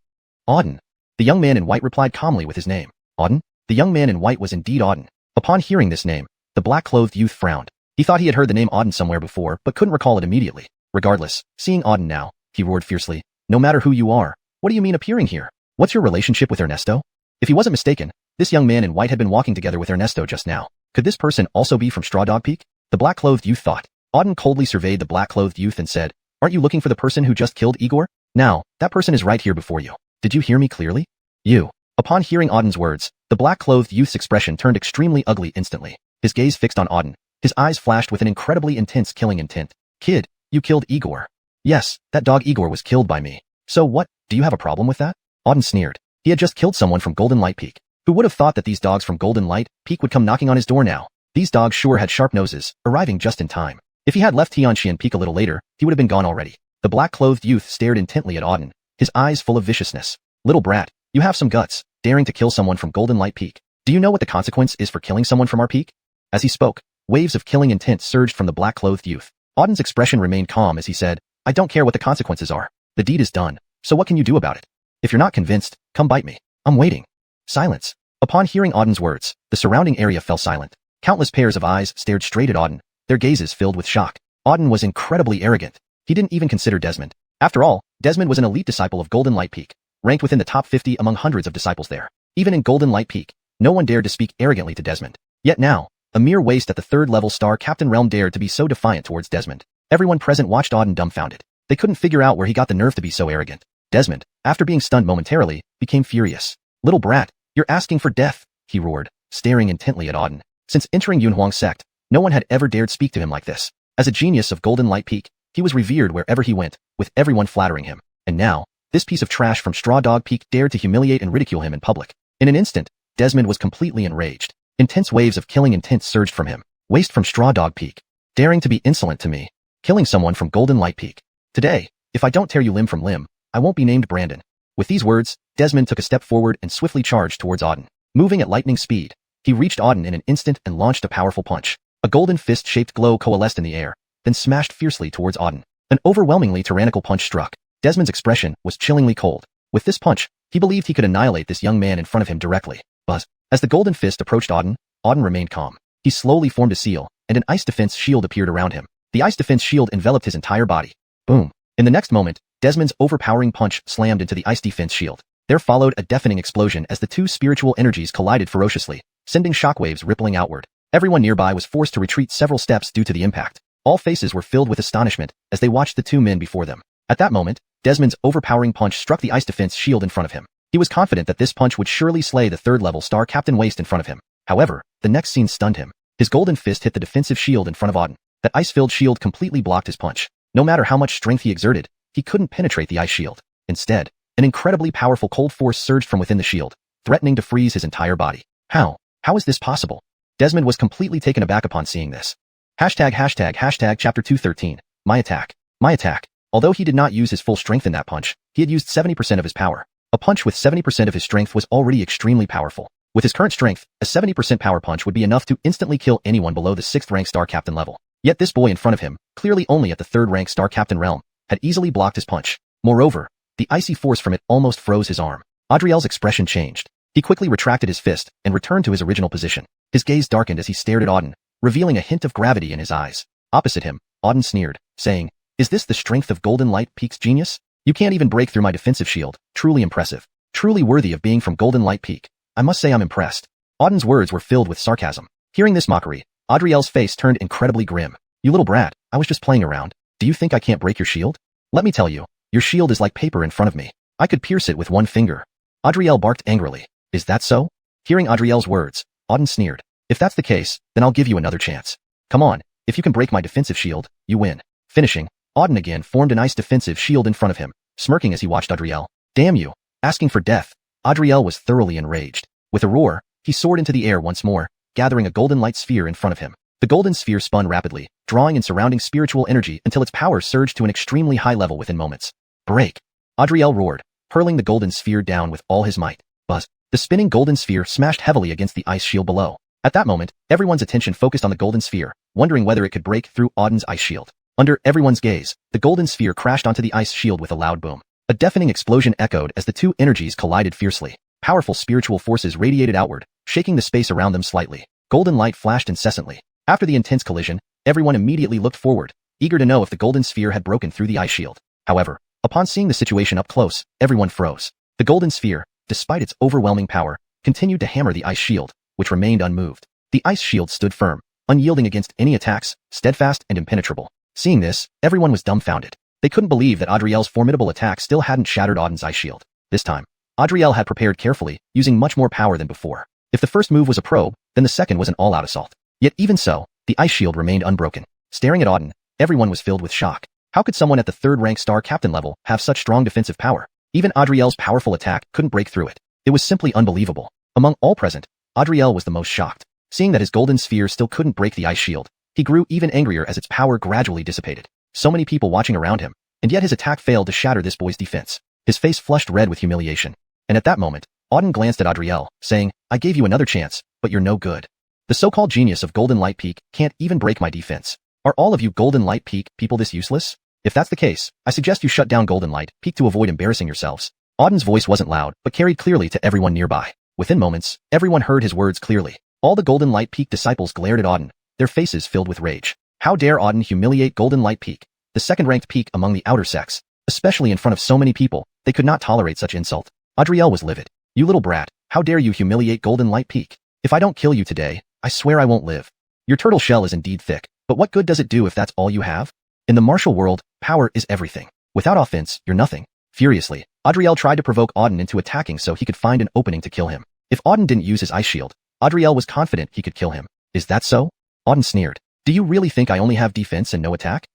Auden. The young man in white replied calmly with his name. Auden? The young man in white was indeed Auden. Upon hearing this name, the black-clothed youth frowned. He thought he had heard the name Auden somewhere before, but couldn't recall it immediately. Regardless, seeing Auden now, he roared fiercely, No matter who you are, what do you mean appearing here? What's your relationship with Ernesto? If he wasn't mistaken, this young man in white had been walking together with Ernesto just now. Could this person also be from Straw Dog Peak? The black-clothed youth thought. Auden coldly surveyed the black-clothed youth and said, Aren't you looking for the person who just killed Igor? Now, that person is right here before you. Did you hear me clearly? You. Upon hearing Auden's words, the black-clothed youth's expression turned extremely ugly instantly. His gaze fixed on Auden. His eyes flashed with an incredibly intense killing intent. Kid, you killed Igor. Yes, that dog Igor was killed by me. So what, do you have a problem with that? Auden sneered. He had just killed someone from Golden Light Peak. Who would have thought that these dogs from Golden Light Peak would come knocking on his door now? These dogs sure had sharp noses, arriving just in time. If he had left Xiuxian Peak a little later, he would have been gone already. The black-clothed youth stared intently at Auden, his eyes full of viciousness. Little brat, you have some guts, daring to kill someone from Golden Light Peak. Do you know what the consequence is for killing someone from our peak? As he spoke, waves of killing intent surged from the black-clothed youth. Auden's expression remained calm as he said, I don't care what the consequences are. The deed is done, so what can you do about it? If you're not convinced, come bite me. I'm waiting. Silence. Upon hearing Auden's words, the surrounding area fell silent. Countless pairs of eyes stared straight at Auden, their gazes filled with shock. Auden was incredibly arrogant. He didn't even consider Desmond. After all, Desmond was an elite disciple of Golden Light Peak, ranked within the top 50 among hundreds of disciples there. Even in Golden Light Peak, no one dared to speak arrogantly to Desmond. Yet now, a mere waste at the third-level star Captain Realm dared to be so defiant towards Desmond. Everyone present watched Auden dumbfounded. They couldn't figure out where he got the nerve to be so arrogant. Desmond, after being stunned momentarily, became furious. Little brat, you're asking for death, he roared, staring intently at Auden. Since entering Yunhuang's sect, no one had ever dared speak to him like this. As a genius of Golden Light Peak, he was revered wherever he went, with everyone flattering him. And now, this piece of trash from Straw Dog Peak dared to humiliate and ridicule him in public. In an instant, Desmond was completely enraged. Intense waves of killing intent surged from him. Waste from Straw Dog Peak. Daring to be insolent to me. Killing someone from Golden Light Peak. Today, if I don't tear you limb from limb, I won't be named Brandon. With these words, Desmond took a step forward and swiftly charged towards Auden. Moving at lightning speed, he reached Auden in an instant and launched a powerful punch. A golden fist-shaped glow coalesced in the air, then smashed fiercely towards Auden. An overwhelmingly tyrannical punch struck. Desmond's expression was chillingly cold. With this punch, he believed he could annihilate this young man in front of him directly. Buzz. As the golden fist approached Auden, Auden remained calm. He slowly formed a seal, and an ice defense shield appeared around him. The ice defense shield enveloped his entire body. Boom. In the next moment, Desmond's overpowering punch slammed into the ice defense shield. There followed a deafening explosion as the two spiritual energies collided ferociously, sending shockwaves rippling outward. Everyone nearby was forced to retreat several steps due to the impact. All faces were filled with astonishment as they watched the two men before them. At that moment, Desmond's overpowering punch struck the ice defense shield in front of him. He was confident that this punch would surely slay the third-level star Captain Waste in front of him. However, the next scene stunned him. His golden fist hit the defensive shield in front of Auden. That ice-filled shield completely blocked his punch. No matter how much strength he exerted, he couldn't penetrate the ice shield. Instead, An incredibly powerful cold force surged from within the shield, threatening to freeze his entire body. How? How is this possible? Desmond was completely taken aback upon seeing this. Chapter 213. My attack. My attack. Although he did not use his full strength in that punch, he had used 70% of his power. A punch with 70% of his strength was already extremely powerful. With his current strength, a 70% power punch would be enough to instantly kill anyone below the 6th rank star captain level. Yet this boy in front of him, clearly only at the 3rd rank star captain realm, had easily blocked his punch. Moreover, the icy force from it almost froze his arm. Adriel's expression changed. He quickly retracted his fist and returned to his original position. His gaze darkened as he stared at Auden, revealing a hint of gravity in his eyes. Opposite him, Auden sneered, saying, "Is this the strength of Golden Light Peak's genius? You can't even break through my defensive shield. Truly impressive. Truly worthy of being from Golden Light Peak. I must say I'm impressed." Auden's words were filled with sarcasm. Hearing this mockery, Adriel's face turned incredibly grim. "You little brat, I was just playing around. Do you think I can't break your shield? Let me tell you, your shield is like paper in front of me. I could pierce it with one finger." Adriel barked angrily. "Is that so?" Hearing Adriel's words, Auden sneered. "If that's the case, then I'll give you another chance. Come on, if you can break my defensive shield, you win." Finishing, Auden again formed an ice defensive shield in front of him, smirking as he watched Adriel. "Damn you, asking for death." Adriel was thoroughly enraged. With a roar, he soared into the air once more, gathering a golden light sphere in front of him. The golden sphere spun rapidly, drawing and surrounding spiritual energy until its power surged to an extremely high level within moments. "Break!" Adriel roared, hurling the golden sphere down with all his might. Buzz! The spinning golden sphere smashed heavily against the ice shield below. At that moment, everyone's attention focused on the golden sphere, wondering whether it could break through Auden's ice shield. Under everyone's gaze, the golden sphere crashed onto the ice shield with a loud boom. A deafening explosion echoed as the two energies collided fiercely. Powerful spiritual forces radiated outward, shaking the space around them slightly. Golden light flashed incessantly. After the intense collision, everyone immediately looked forward, eager to know if the golden sphere had broken through the ice shield. However, upon seeing the situation up close, everyone froze. The golden sphere, despite its overwhelming power, continued to hammer the ice shield, which remained unmoved. The ice shield stood firm, unyielding against any attacks, steadfast and impenetrable. Seeing this, everyone was dumbfounded. They couldn't believe that Adriel's formidable attack still hadn't shattered Auden's ice shield. This time, Adriel had prepared carefully, using much more power than before. If the first move was a probe, then the second was an all-out assault. Yet even so, the ice shield remained unbroken. Staring at Auden, everyone was filled with shock. How could someone at the 3rd rank star captain level have such strong defensive power? Even Adriel's powerful attack couldn't break through it. It was simply unbelievable. Among all present, Adriel was the most shocked. Seeing that his golden sphere still couldn't break the ice shield, he grew even angrier as its power gradually dissipated. So many people watching around him, and yet his attack failed to shatter this boy's defense. His face flushed red with humiliation. And at that moment, Auden glanced at Adriel, saying, "I gave you another chance, but you're no good. The so-called genius of Golden Light Peak can't even break my defense. Are all of you Golden Light Peak people this useless? If that's the case, I suggest you shut down Golden Light Peak to avoid embarrassing yourselves." Auden's voice wasn't loud, but carried clearly to everyone nearby. Within moments, everyone heard his words clearly. All the Golden Light Peak disciples glared at Auden, their faces filled with rage. How dare Auden humiliate Golden Light Peak, the second-ranked peak among the outer sex, especially in front of so many people? They could not tolerate such insult. Adriel was livid. "You little brat, how dare you humiliate Golden Light Peak? If I don't kill you today, I swear I won't live. Your turtle shell is indeed thick, but what good does it do if that's all you have? In the martial world, power is everything. Without offense, you're nothing." Furiously, Adriel tried to provoke Auden into attacking so he could find an opening to kill him. If Auden didn't use his ice shield, Adriel was confident he could kill him. "Is that so?" Auden sneered. "Do you really think I only have defense and no attack?"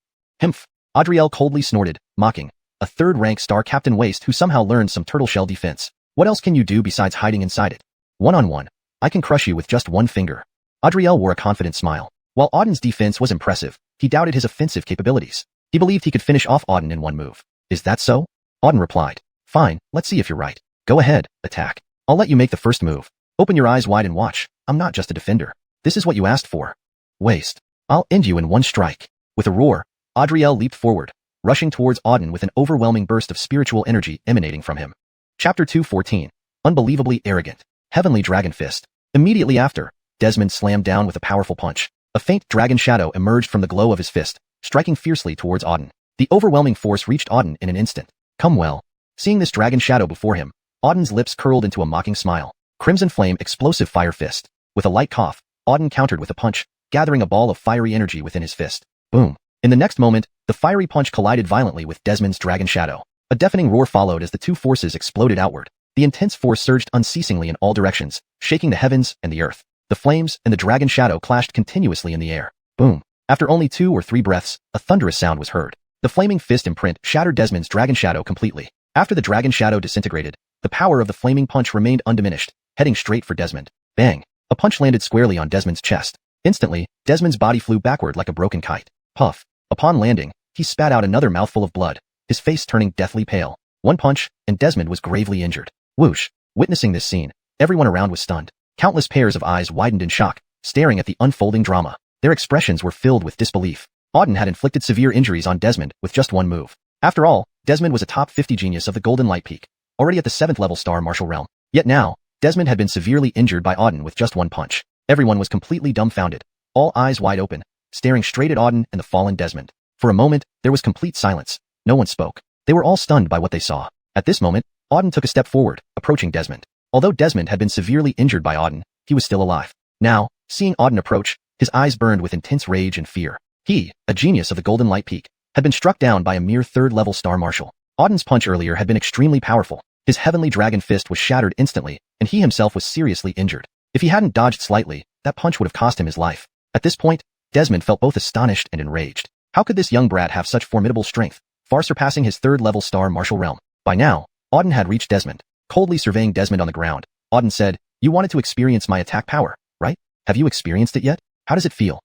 "Humph." Adriel coldly snorted, mocking. "A 3rd rank star captain waste who somehow learned some turtle shell defense. What else can you do besides hiding inside it? One-on-one, I can crush you with just one finger." Adriel wore a confident smile. While Auden's defense was impressive, he doubted his offensive capabilities. He believed he could finish off Auden in one move. "Is that so?" Auden replied. "Fine, let's see if you're right. Go ahead, attack. I'll let you make the first move. Open your eyes wide and watch. I'm not just a defender. This is what you asked for. Waste. I'll end you in one strike." With a roar, Adriel leaped forward, rushing towards Auden with an overwhelming burst of spiritual energy emanating from him. Chapter 214. Unbelievably Arrogant. Heavenly Dragon Fist. Immediately after, Desmond slammed down with a powerful punch. A faint dragon shadow emerged from the glow of his fist, striking fiercely towards Auden. The overwhelming force reached Auden in an instant. "Come well." Seeing this dragon shadow before him, Auden's lips curled into a mocking smile. Crimson Flame Explosive Fire Fist. With a light cough, Auden countered with a punch, gathering a ball of fiery energy within his fist. Boom. In the next moment, the fiery punch collided violently with Desmond's dragon shadow. A deafening roar followed as the two forces exploded outward. The intense force surged unceasingly in all directions, shaking the heavens and the earth. The flames and the dragon shadow clashed continuously in the air. Boom. After only 2 or 3 breaths, a thunderous sound was heard. The flaming fist imprint shattered Desmond's dragon shadow completely. After the dragon shadow disintegrated, the power of the flaming punch remained undiminished, heading straight for Desmond. Bang! A punch landed squarely on Desmond's chest. Instantly, Desmond's body flew backward like a broken kite. Puff! Upon landing, he spat out another mouthful of blood, his face turning deathly pale. One punch, and Desmond was gravely injured. Whoosh! Witnessing this scene, everyone around was stunned. Countless pairs of eyes widened in shock, staring at the unfolding drama. Their expressions were filled with disbelief. Auden had inflicted severe injuries on Desmond with just one move. After all, Desmond was a top 50 genius of the Golden Light Peak, already at the 7th level star martial realm. Yet now, Desmond had been severely injured by Auden with just one punch. Everyone was completely dumbfounded, all eyes wide open, staring straight at Auden and the fallen Desmond. For a moment, there was complete silence. No one spoke. They were all stunned by what they saw. At this moment, Auden took a step forward, approaching Desmond. Although Desmond had been severely injured by Auden, he was still alive. Now, seeing Auden approach, his eyes burned with intense rage and fear. He, a genius of the Golden Light Peak, had been struck down by a mere 3rd-level star marshal. Auden's punch earlier had been extremely powerful. His heavenly dragon fist was shattered instantly, and he himself was seriously injured. If he hadn't dodged slightly, that punch would have cost him his life. At this point, Desmond felt both astonished and enraged. How could this young brat have such formidable strength, far surpassing his 3rd-level star martial realm? By now, Auden had reached Desmond. Coldly surveying Desmond on the ground, Auden said, "You wanted to experience my attack power, right? Have you experienced it yet? How does it feel?"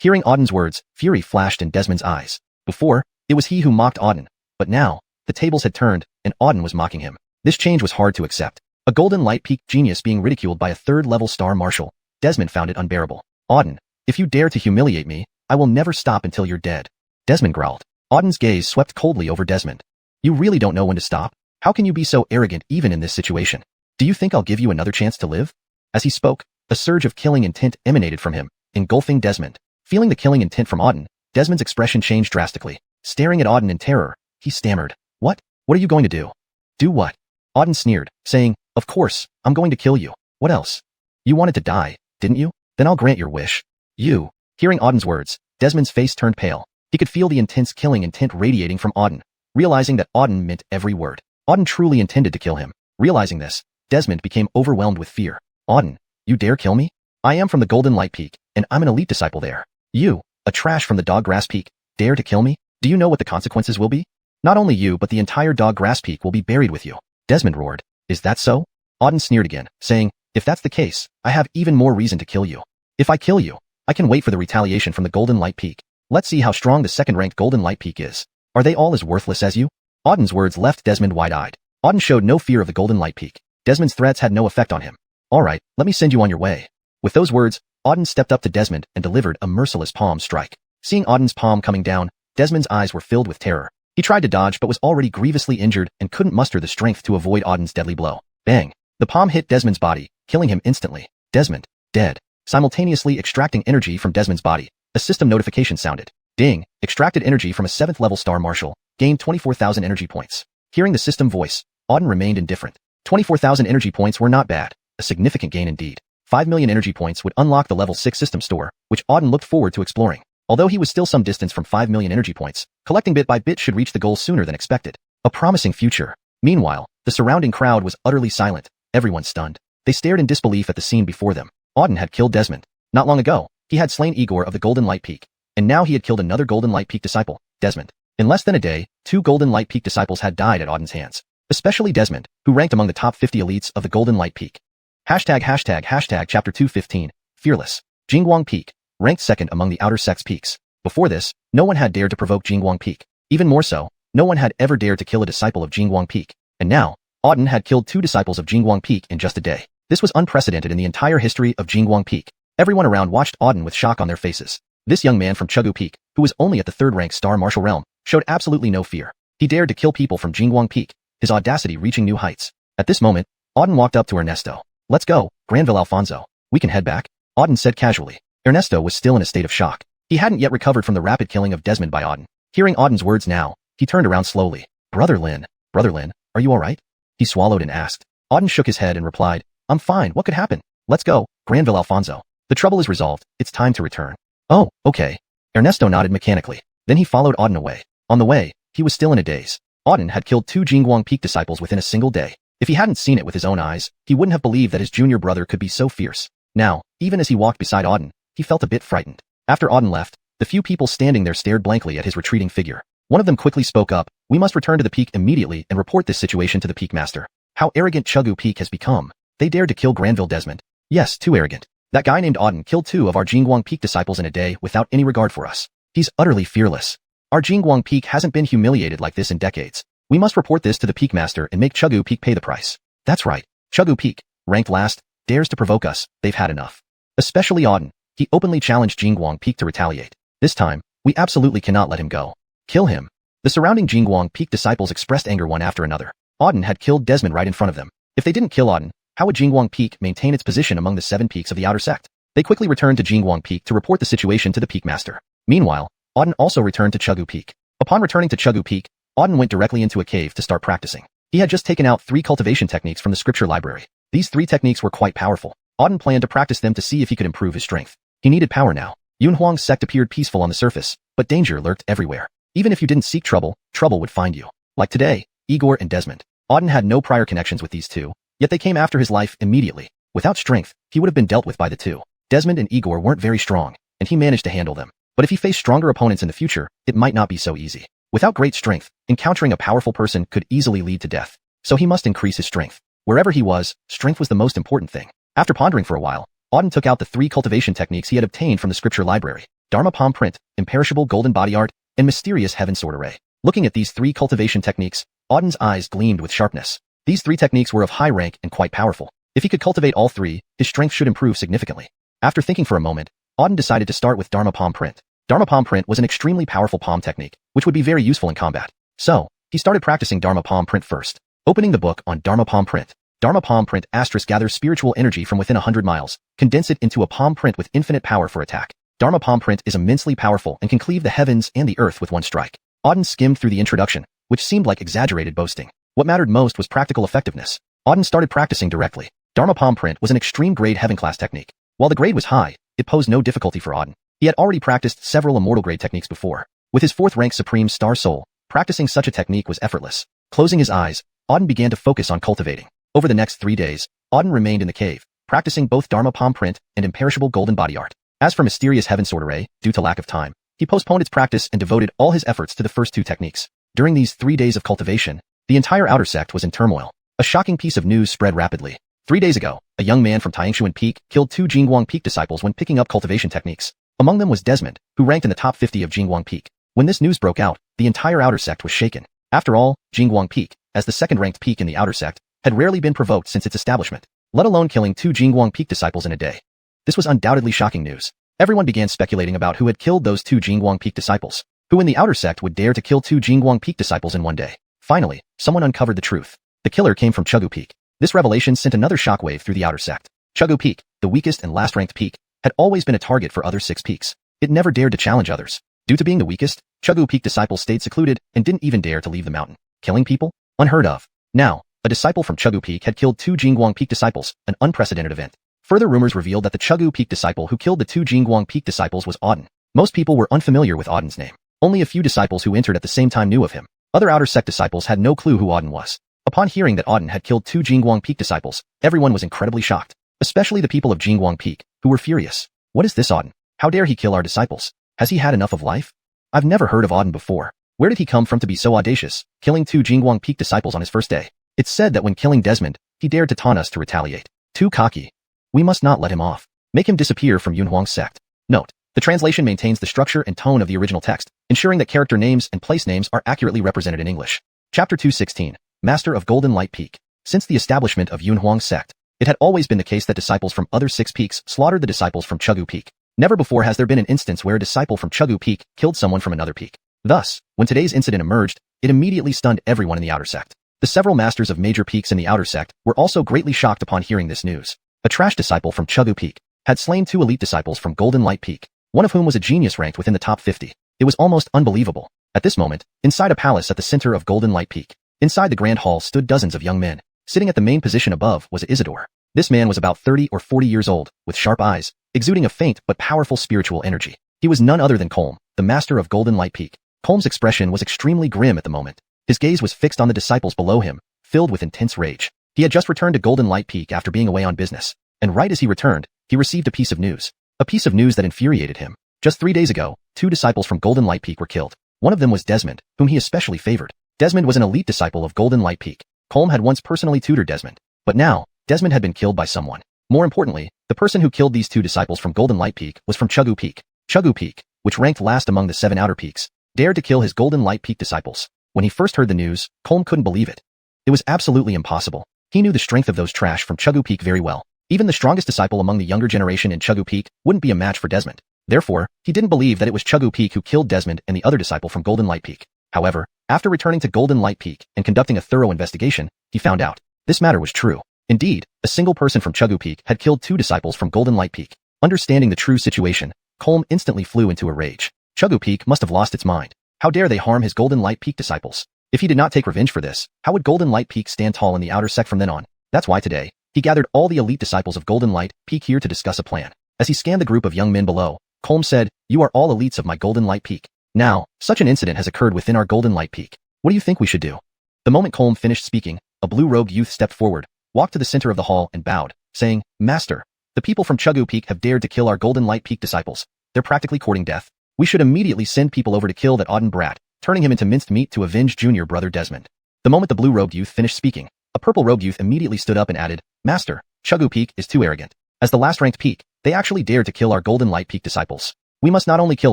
Hearing Auden's words, fury flashed in Desmond's eyes. Before, it was he who mocked Auden, but now, the tables had turned, and Auden was mocking him. This change was hard to accept. A Golden Light Peak genius being ridiculed by a 3rd-level star marshal. Desmond found it unbearable. "Auden, if you dare to humiliate me, I will never stop until you're dead," Desmond growled. Auden's gaze swept coldly over Desmond. "You really don't know when to stop? How can you be so arrogant even in this situation? Do you think I'll give you another chance to live?" As he spoke, a surge of killing intent emanated from him, engulfing Desmond. Feeling the killing intent from Auden, Desmond's expression changed drastically. Staring at Auden in terror, he stammered, "What? What are you going to do?" "Do what?" Auden sneered, saying, "Of course, I'm going to kill you. What else? You wanted to die, didn't you? Then I'll grant your wish." Hearing Auden's words, Desmond's face turned pale. He could feel the intense killing intent radiating from Auden, realizing that Auden meant every word. Auden truly intended to kill him. Realizing this, Desmond became overwhelmed with fear. "Auden, you dare kill me? I am from the Golden Light Peak, and I'm an elite disciple there. You, a trash from the Doggrass Peak, dare to kill me? Do you know what the consequences will be? Not only you but the entire Doggrass Peak will be buried with you." Desmond roared. "Is that so?" Auden sneered again, saying, "If that's the case, I have even more reason to kill you. If I kill you, I can wait for the retaliation from the Golden Light Peak. Let's see how strong the 2nd-ranked Golden Light Peak is. Are they all as worthless as you?" Auden's words left Desmond wide-eyed. Auden showed no fear of the Golden Light Peak. Desmond's threats had no effect on him. "All right, let me send you on your way." With those words, Auden stepped up to Desmond and delivered a merciless palm strike. Seeing Auden's palm coming down, Desmond's eyes were filled with terror. He tried to dodge but was already grievously injured and couldn't muster the strength to avoid Auden's deadly blow. Bang! The palm hit Desmond's body, killing him instantly. Desmond, dead. Simultaneously extracting energy from Desmond's body, a system notification sounded. Ding! Extracted energy from a 7th-level star marshal, gained 24,000 energy points. Hearing the system voice, Auden remained indifferent. 24,000 energy points were not bad, a significant gain indeed. 5 million energy points would unlock the level 6 system store, which Auden looked forward to exploring. Although he was still some distance from 5 million energy points, collecting bit by bit should reach the goal sooner than expected. A promising future. Meanwhile, the surrounding crowd was utterly silent, everyone stunned. They stared in disbelief at the scene before them. Auden had killed Desmond. Not long ago, he had slain Igor of the Golden Light Peak, and now he had killed another Golden Light Peak disciple, Desmond. In less than a day, 2 Golden Light Peak disciples had died at Auden's hands. Especially Desmond, who ranked among the top 50 elites of the Golden Light Peak. Chapter 215, Fearless. Jingguang Peak, ranked 2nd among the outer sex peaks. Before this, no one had dared to provoke Jingguang Peak. Even more so, no one had ever dared to kill a disciple of Jingguang Peak. And now, Auden had killed 2 disciples of Jingguang Peak in just a day. This was unprecedented in the entire history of Jingguang Peak. Everyone around watched Auden with shock on their faces. This young man from Chugu Peak, who was only at the 3rd-ranked star martial realm, showed absolutely no fear. He dared to kill people from Jingguang Peak, his audacity reaching new heights. At this moment, Auden walked up to Ernesto. "Let's go, Granville Alfonso. We can head back," Auden said casually. Ernesto was still in a state of shock. He hadn't yet recovered from the rapid killing of Desmond by Auden. Hearing Auden's words now, he turned around slowly. Brother Lin, are you alright?" He swallowed and asked. Auden shook his head and replied, "I'm fine, what could happen? Let's go, Granville Alfonso. The trouble is resolved, it's time to return." "Oh, okay." Ernesto nodded mechanically. Then he followed Auden away. On the way, he was still in a daze. Auden had killed 2 Jingguang Peak disciples within a single day. If he hadn't seen it with his own eyes, he wouldn't have believed that his junior brother could be so fierce. Now, even as he walked beside Auden, he felt a bit frightened. After Auden left, the few people standing there stared blankly at his retreating figure. One of them quickly spoke up, We must return to the peak immediately and report this situation to the peak master. How arrogant Chuggu Peak has become. They dared to kill Granville Desmond. Yes, too arrogant. That guy named Auden killed 2 of our Jingguang Peak disciples in a day without any regard for us. He's utterly fearless. Our Jingguang Peak hasn't been humiliated like this in decades. We must report this to the peak master and make Chuggu Peak pay the price. That's right. Chuggu Peak, ranked last, dares to provoke us. They've had enough. Especially Auden. He openly challenged Jingguang Peak to retaliate. This time, we absolutely cannot let him go. Kill him. The surrounding Jingguang Peak disciples expressed anger one after another. Auden had killed Desmond right in front of them. If they didn't kill Auden, how would Jingguang Peak maintain its position among the 7 peaks of the outer sect? They quickly returned to Jingguang Peak to report the situation to the peak master. Meanwhile, Auden also returned to Chuggu Peak. Upon returning to Chuggu Peak, Auden went directly into a cave to start practicing. He had just taken out 3 cultivation techniques from the scripture library. These 3 techniques were quite powerful. Auden planned to practice them to see if he could improve his strength. He needed power now. Yunhuang's sect appeared peaceful on the surface, but danger lurked everywhere. Even if you didn't seek trouble, trouble would find you. Like today, Igor and Desmond. Auden had no prior connections with these 2, yet they came after his life immediately. Without strength, he would have been dealt with by the 2. Desmond and Igor weren't very strong, and he managed to handle them. But if he faced stronger opponents in the future, it might not be so easy. Without great strength, encountering a powerful person could easily lead to death. So he must increase his strength. Wherever he was, strength was the most important thing. After pondering for a while, Auden took out the 3 cultivation techniques he had obtained from the scripture library: Dharma Palm Print, Imperishable Golden Body Art, and Mysterious Heaven Sword Array. Looking at these 3 cultivation techniques, Auden's eyes gleamed with sharpness. These 3 techniques were of high rank and quite powerful. If he could cultivate all 3, his strength should improve significantly. After thinking for a moment, Auden decided to start with Dharma Palm Print. Dharma Palm Print was an extremely powerful palm technique, which would be very useful in combat. So, he started practicing Dharma Palm Print first. Opening the book on Dharma Palm Print. Dharma Palm Print * gathers spiritual energy from within 100 miles, condense it into a palm print with infinite power for attack. Dharma Palm Print is immensely powerful and can cleave the heavens and the earth with one strike. Auden skimmed through the introduction, which seemed like exaggerated boasting. What mattered most was practical effectiveness. Auden started practicing directly. Dharma Palm Print was an extreme grade heaven class technique. While the grade was high, it posed no difficulty for Auden. He had already practiced several immortal grade techniques before. With his 4th rank Supreme Star Soul, practicing such a technique was effortless. Closing his eyes, Auden began to focus on cultivating. Over the next 3 days, Auden remained in the cave, practicing both Dharma Palm Print and Imperishable Golden Body Art. As for Mysterious Heaven Sword Array, due to lack of time, he postponed its practice and devoted all his efforts to the first 2 techniques. During these 3 days of cultivation, the entire outer sect was in turmoil. A shocking piece of news spread rapidly. 3 days ago, a young man from Xuanhuan Peak killed 2 Jingguang Peak disciples when picking up cultivation techniques. Among them was Desmond, who ranked in the top 50 of Jingguang Peak. When this news broke out, the entire outer sect was shaken. After all, Jingguang Peak, as the 2nd-ranked peak in the outer sect, had rarely been provoked since its establishment, let alone killing 2 Jingguang Peak disciples in a day. This was undoubtedly shocking news. Everyone began speculating about who had killed those 2 Jingguang Peak disciples. Who in the outer sect would dare to kill 2 Jingguang Peak disciples in one day? Finally, someone uncovered the truth. The killer came from Chuggu Peak. This revelation sent another shockwave through the outer sect. Chuggu Peak, the weakest and last-ranked peak, had always been a target for other 6 peaks. It never dared to challenge others. Due to being the weakest, Chuggu Peak disciples stayed secluded and didn't even dare to leave the mountain. Killing people? Unheard of. Now, a disciple from Chuggu Peak had killed 2 Jingguang Peak disciples, an unprecedented event. Further rumors revealed that the Chuggu Peak disciple who killed the 2 Jingguang Peak disciples was Auden. Most people were unfamiliar with Auden's name. Only a few disciples who entered at the same time knew of him. Other outer sect disciples had no clue who Auden was. Upon hearing that Auden had killed 2 Jingguang Peak disciples, everyone was incredibly shocked. Especially the people of Jingguang Peak, who were furious. What is this Auden? How dare he kill our disciples? Has he had enough of life? I've never heard of Auden before. Where did he come from to be so audacious, killing 2 Jingguang Peak disciples on his first day? It's said that when killing Desmond, he dared to taunt us to retaliate. Too cocky. We must not let him off. Make him disappear from Yunhuang's sect. Note: the translation maintains the structure and tone of the original text, ensuring that character names and place names are accurately represented in English. Chapter 216. Master of Golden Light Peak. Since the establishment of Yunhuang's sect, it had always been the case that disciples from other 6 peaks slaughtered the disciples from Chuggu Peak. Never before has there been an instance where a disciple from Chuggu Peak killed someone from another peak. Thus, when today's incident emerged, it immediately stunned everyone in the outer sect. The several masters of major peaks in the outer sect were also greatly shocked upon hearing this news. A trash disciple from Chuggu Peak had slain 2 elite disciples from Golden Light Peak, one of whom was a genius ranked within the top 50. It was almost unbelievable. At this moment, inside a palace at the center of Golden Light Peak, inside the grand hall stood dozens of young men. Sitting at the main position above was Isidore. This man was about 30 or 40 years old, with sharp eyes, exuding a faint but powerful spiritual energy. He was none other than Colm, the master of Golden Light Peak. Colm's expression was extremely grim at the moment. His gaze was fixed on the disciples below him, filled with intense rage. He had just returned to Golden Light Peak after being away on business, and right as he returned, he received a piece of news. A piece of news that infuriated him. Just 3 days ago, 2 disciples from Golden Light Peak were killed. One of them was Desmond, whom he especially favored. Desmond was an elite disciple of Golden Light Peak. Colm had once personally tutored Desmond. But now, Desmond had been killed by someone. More importantly, the person who killed these two disciples from Golden Light Peak was from Chugu Peak. Chugu Peak, which ranked last among the 7 outer peaks, dared to kill his Golden Light Peak disciples. When he first heard the news, Colm couldn't believe it. It was absolutely impossible. He knew the strength of those trash from Chugu Peak very well. Even the strongest disciple among the younger generation in Chugu Peak wouldn't be a match for Desmond. Therefore, he didn't believe that it was Chugu Peak who killed Desmond and the other disciple from Golden Light Peak. However, after returning to Golden Light Peak and conducting a thorough investigation, he found out this matter was true. Indeed, a single person from Chugu Peak had killed 2 disciples from Golden Light Peak. Understanding the true situation, Colm instantly flew into a rage. Chugu Peak must have lost its mind. How dare they harm his Golden Light Peak disciples? If he did not take revenge for this, how would Golden Light Peak stand tall in the outer sec from then on? That's why today, he gathered all the elite disciples of Golden Light Peak here to discuss a plan. As he scanned the group of young men below, Colm said, "You are all elites of my Golden Light Peak. Now, such an incident has occurred within our Golden Light Peak. What do you think we should do?" The moment Colm finished speaking, a blue-robed youth stepped forward, walked to the center of the hall and bowed, saying, "Master, the people from Chugu Peak have dared to kill our Golden Light Peak disciples. They're practically courting death. We should immediately send people over to kill that Auden brat, turning him into minced meat to avenge junior brother Desmond." The moment the blue-robed youth finished speaking, a purple-robed youth immediately stood up and added, "Master, Chugu Peak is too arrogant. As the last-ranked peak, they actually dared to kill our Golden Light Peak disciples. We must not only kill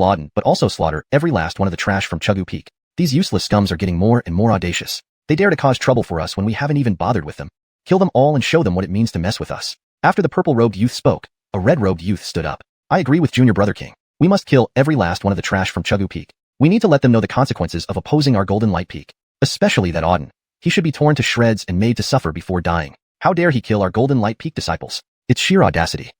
Auden but also slaughter every last one of the trash from Chugu Peak. These useless scums are getting more and more audacious. They dare to cause trouble for us when we haven't even bothered with them. Kill them all and show them what it means to mess with us." After the purple-robed youth spoke, a red-robed youth stood up. "I agree with Junior Brother King. We must kill every last one of the trash from Chugu Peak. We need to let them know the consequences of opposing our Golden Light Peak. Especially that Auden. He should be torn to shreds and made to suffer before dying. How dare he kill our Golden Light Peak disciples? It's sheer audacity."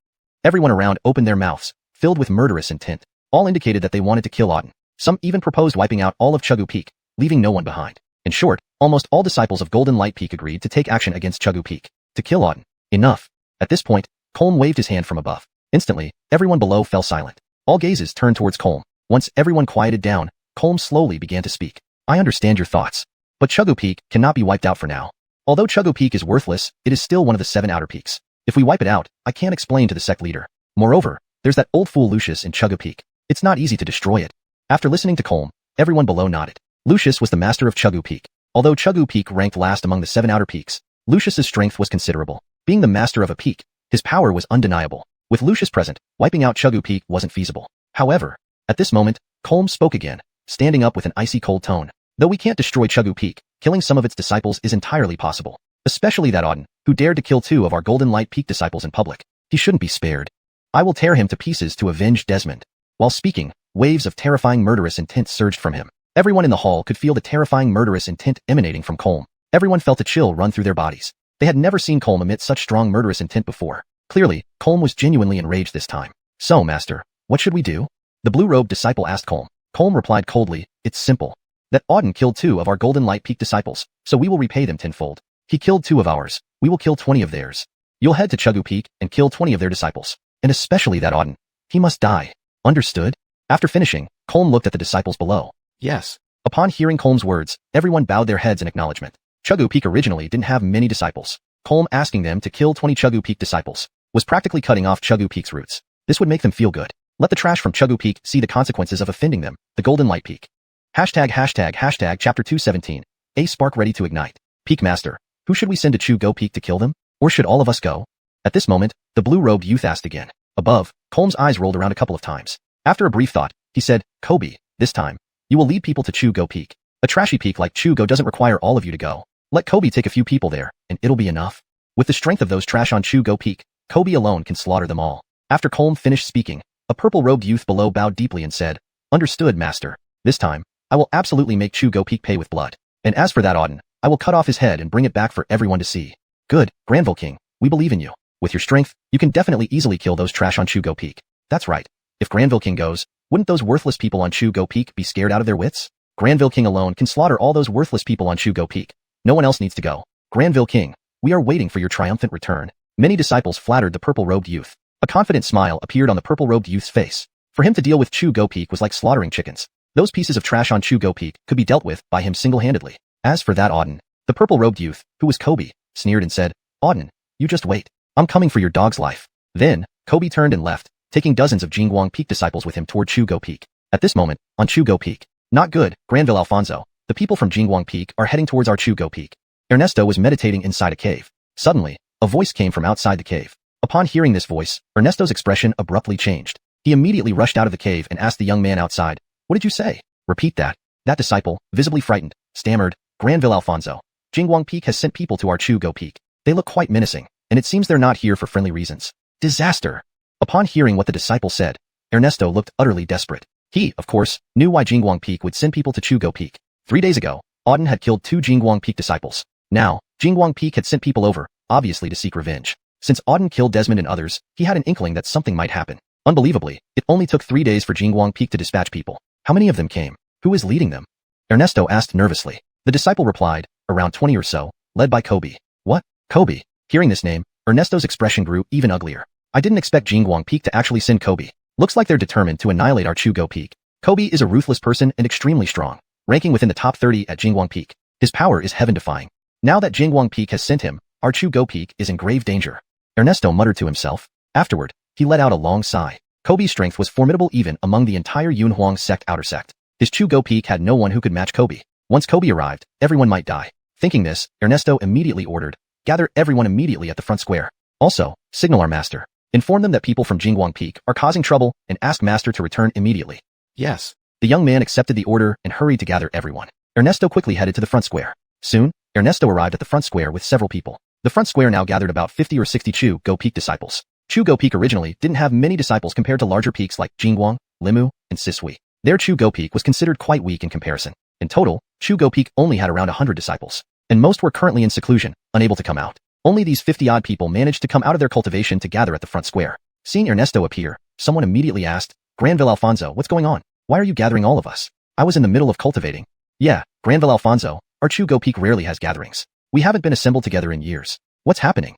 Everyone around opened their mouths, filled with murderous intent. All indicated that they wanted to kill Auden. Some even proposed wiping out all of Chugu Peak, leaving no one behind. In short, almost all disciples of Golden Light Peak agreed to take action against Chugu Peak. To kill Auden. Enough. At this point, Colm waved his hand from above. Instantly, everyone below fell silent. All gazes turned towards Colm. Once everyone quieted down, Colm slowly began to speak. "I understand your thoughts. But Chugu Peak cannot be wiped out for now. Although Chugu Peak is worthless, it is still one of the 7 outer peaks. If we wipe it out, I can't explain to the sect leader. Moreover, there's that old fool Lucius in Chugu Peak. It's not easy to destroy it." After listening to Colm, everyone below nodded. Lucius was the master of Chugu Peak. Although Chugu Peak ranked last among the 7 outer peaks, Lucius's strength was considerable. Being the master of a peak, his power was undeniable. With Lucius present, wiping out Chugu Peak wasn't feasible. However, at this moment, Colm spoke again, standing up with an icy cold tone. "Though we can't destroy Chugu Peak, killing some of its disciples is entirely possible. Especially that Auden, who dared to kill 2 of our Golden Light Peak disciples in public. He shouldn't be spared. I will tear him to pieces to avenge Desmond." While speaking, waves of terrifying murderous intent surged from him. Everyone in the hall could feel the terrifying murderous intent emanating from Colm. Everyone felt a chill run through their bodies. They had never seen Colm emit such strong murderous intent before. Clearly, Colm was genuinely enraged this time. "So, Master, what should we do?" The blue-robed disciple asked Colm. Colm replied coldly, "It's simple. That Auden killed 2 of our Golden Light Peak disciples, so we will repay them tenfold. He killed 2 of ours, we will kill 20 of theirs. You'll head to Chugu Peak and kill 20 of their disciples. And especially that Auden. He must die. Understood?" After finishing, Colm looked at the disciples below. "Yes." Upon hearing Colm's words, everyone bowed their heads in acknowledgement. Chugu Peak originally didn't have many disciples. Colm asking them to kill 20 Chugu Peak disciples was practically cutting off Chugu Peak's roots. This would make them feel good. Let the trash from Chugu Peak see the consequences of offending them, the Golden Light Peak. ####Chapter 217. A spark ready to ignite. Peak Master, who should we send to Chugu Peak to kill them? Or should all of us go? At this moment, the blue-robed youth asked again. Above, Colm's eyes rolled around a couple of times. After a brief thought, he said, "Kobe, this time, you will lead people to Chugu Peak. A trashy peak like Chugu doesn't require all of you to go. Let Kobe take a few people there, and it'll be enough. With the strength of those trash on Chugu Peak, Kobe alone can slaughter them all." After Colm finished speaking, a purple-robed youth below bowed deeply and said, "Understood, Master. This time, I will absolutely make Chugu Peak pay with blood. And as for that Auden, I will cut off his head and bring it back for everyone to see." "Good, Granville King, we believe in you. With your strength, you can definitely easily kill those trash on Chugu Peak." "That's right. If Granville King goes, wouldn't those worthless people on Chugu Peak be scared out of their wits? Granville King alone can slaughter all those worthless people on Chugu Peak. No one else needs to go. Granville King, we are waiting for your triumphant return." Many disciples flattered the purple-robed youth. A confident smile appeared on the purple-robed youth's face. For him to deal with Chugu Peak was like slaughtering chickens. Those pieces of trash on Chugu Peak could be dealt with by him single-handedly. As for that Auden, the purple-robed youth, who was Kobe, sneered and said, "Auden, you just wait. I'm coming for your dog's life." Then, Kobe turned and left, taking dozens of Jingguang Peak disciples with him toward Chugu Peak. At this moment, on Chugu Peak, "Not good, Granville Alfonso, the The people from Jingguang Peak are heading towards Archugo Peak. Ernesto was meditating inside a cave. Suddenly, a voice came from outside the cave. Upon hearing this voice, Ernesto's expression abruptly changed. He immediately rushed out of the cave and asked the young man outside, "What did you say?" "Repeat that." That disciple, visibly frightened, stammered, "Granville Alfonso. Jingguang Peak has sent people to Archugo Peak. They look quite menacing, and it seems they're not here for friendly reasons." Disaster! Upon hearing what the disciple said, Ernesto looked utterly desperate. He, of course, knew why Jingguang Peak would send people to Chugo Peak. 3 days ago, Auden had killed 2 Jingguang Peak disciples. Now, Jingguang Peak had sent people over, obviously to seek revenge. Since Auden killed Desmond and others, he had an inkling that something might happen. Unbelievably, it only took 3 days for Jingguang Peak to dispatch people. How many of them came? Who is leading them? Ernesto asked nervously. The disciple replied, around 20 or so, led by Kobe. What? Kobe? Hearing this name, Ernesto's expression grew even uglier. I didn't expect Jingguang Peak to actually send Kobe. Looks like they're determined to annihilate Archugo Peak. Kobe is a ruthless person and extremely strong, ranking within the top 30 at Jingguang Peak. His power is heaven-defying. Now that Jingguang Peak has sent him, Archugo Peak is in grave danger. Ernesto muttered to himself. Afterward, he let out a long sigh. Kobe's strength was formidable even among the entire Yunhuang sect outer sect. His Chugo Peak had no one who could match Kobe. Once Kobe arrived, everyone might die. Thinking this, Ernesto immediately ordered, "Gather everyone immediately at the front square. Also, signal our master. Inform them that people from Jingguang Peak are causing trouble and ask master to return immediately." Yes. The young man accepted the order and hurried to gather everyone. Ernesto quickly headed to the front square. Soon, Ernesto arrived at the front square with several people. The front square now gathered about 50 or 60 Chugo Peak disciples. Chugo Peak originally didn't have many disciples compared to larger peaks like Jingguang, Limu, and Sisui. Their Chugo Peak was considered quite weak in comparison. In total, Chugo Peak only had around 100 disciples, and most were currently in seclusion, unable to come out. Only these 50-odd people managed to come out of their cultivation to gather at the front square. Seeing Ernesto appear, someone immediately asked, "Granville Alfonso, what's going on? Why are you gathering all of us?" "I was in the middle of cultivating." "Yeah, Granville Alfonso, our Chugo Peak rarely has gatherings. We haven't been assembled together in years. What's happening?"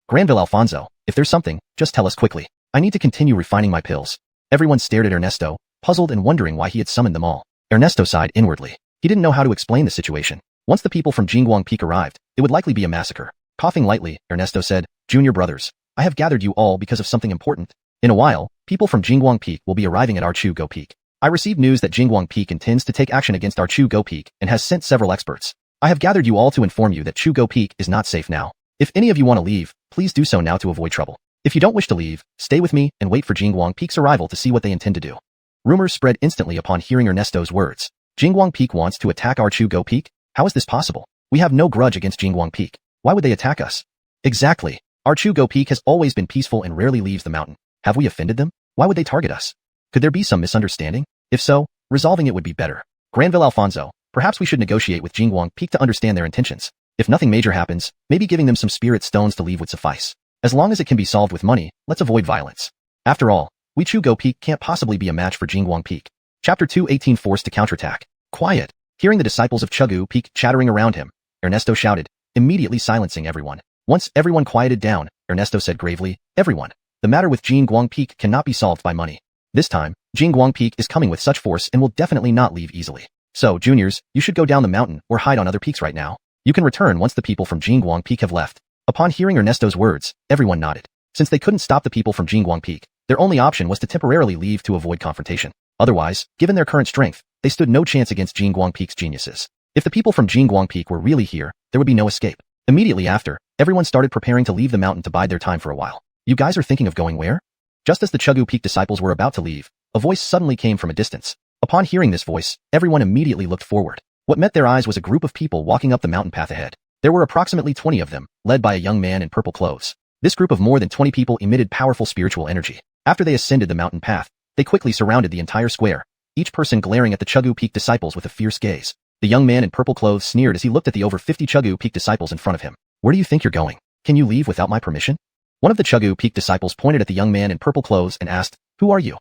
"Granville Alfonso, if there's something, just tell us quickly. I need to continue refining my pills." Everyone stared at Ernesto, puzzled and wondering why he had summoned them all. Ernesto sighed inwardly. He didn't know how to explain the situation. Once the people from Jingguang Peak arrived, it would likely be a massacre. Coughing lightly, Ernesto said, "Junior brothers, I have gathered you all because of something important. In a while, people from Jingguang Peak will be arriving at Archugo Peak. I received news that Jingguang Peak intends to take action against Archugo Peak and has sent several experts. I have gathered you all to inform you that Chugo Peak is not safe now. If any of you want to leave, please do so now to avoid trouble. If you don't wish to leave, stay with me and wait for Jingguang Peak's arrival to see what they intend to do." Rumors spread instantly upon hearing Ernesto's words. Jingguang Peak wants to attack Archugo Peak? How is this possible? We have no grudge against Jingguang Peak. Why would they attack us? Exactly. Archugo Peak has always been peaceful and rarely leaves the mountain. Have we offended them? Why would they target us? Could there be some misunderstanding? If so, resolving it would be better. Granville Alfonso, perhaps we should negotiate with Jingguang Peak to understand their intentions. If nothing major happens, maybe giving them some spirit stones to leave would suffice. As long as it can be solved with money, let's avoid violence. After all, we Chugo Peak can't possibly be a match for Jingguang Peak. Chapter 2:18 Forced to counterattack. Quiet. Hearing the disciples of Chugo Peak chattering around him, Ernesto shouted, immediately silencing everyone. Once everyone quieted down, Ernesto said gravely, "Everyone, the matter with Jingguang Peak cannot be solved by money. This time, Jingguang Peak is coming with such force and will definitely not leave easily. So, juniors, you should go down the mountain or hide on other peaks right now. You can return once the people from Jingguang Peak have left." Upon hearing Ernesto's words, everyone nodded. Since they couldn't stop the people from Jingguang Peak, their only option was to temporarily leave to avoid confrontation. Otherwise, given their current strength, they stood no chance against Jingguang Peak's geniuses. If the people from Jingguang Peak were really here, there would be no escape. Immediately after, everyone started preparing to leave the mountain to bide their time for a while. "You guys are thinking of going where?" Just as the Chugo Peak disciples were about to leave, a voice suddenly came from a distance. Upon hearing this voice, everyone immediately looked forward. What met their eyes was a group of people walking up the mountain path ahead. There were approximately 20 of them, led by a young man in purple clothes. This group of more than 20 people emitted powerful spiritual energy. After they ascended the mountain path, they quickly surrounded the entire square, each person glaring at the Chugo Peak disciples with a fierce gaze. The young man in purple clothes sneered as he looked at the over 50 Chugo Peak disciples in front of him. "Where do you think you're going? Can you leave without my permission?" One of the Chugo Peak disciples pointed at the young man in purple clothes and asked, "Who are you?"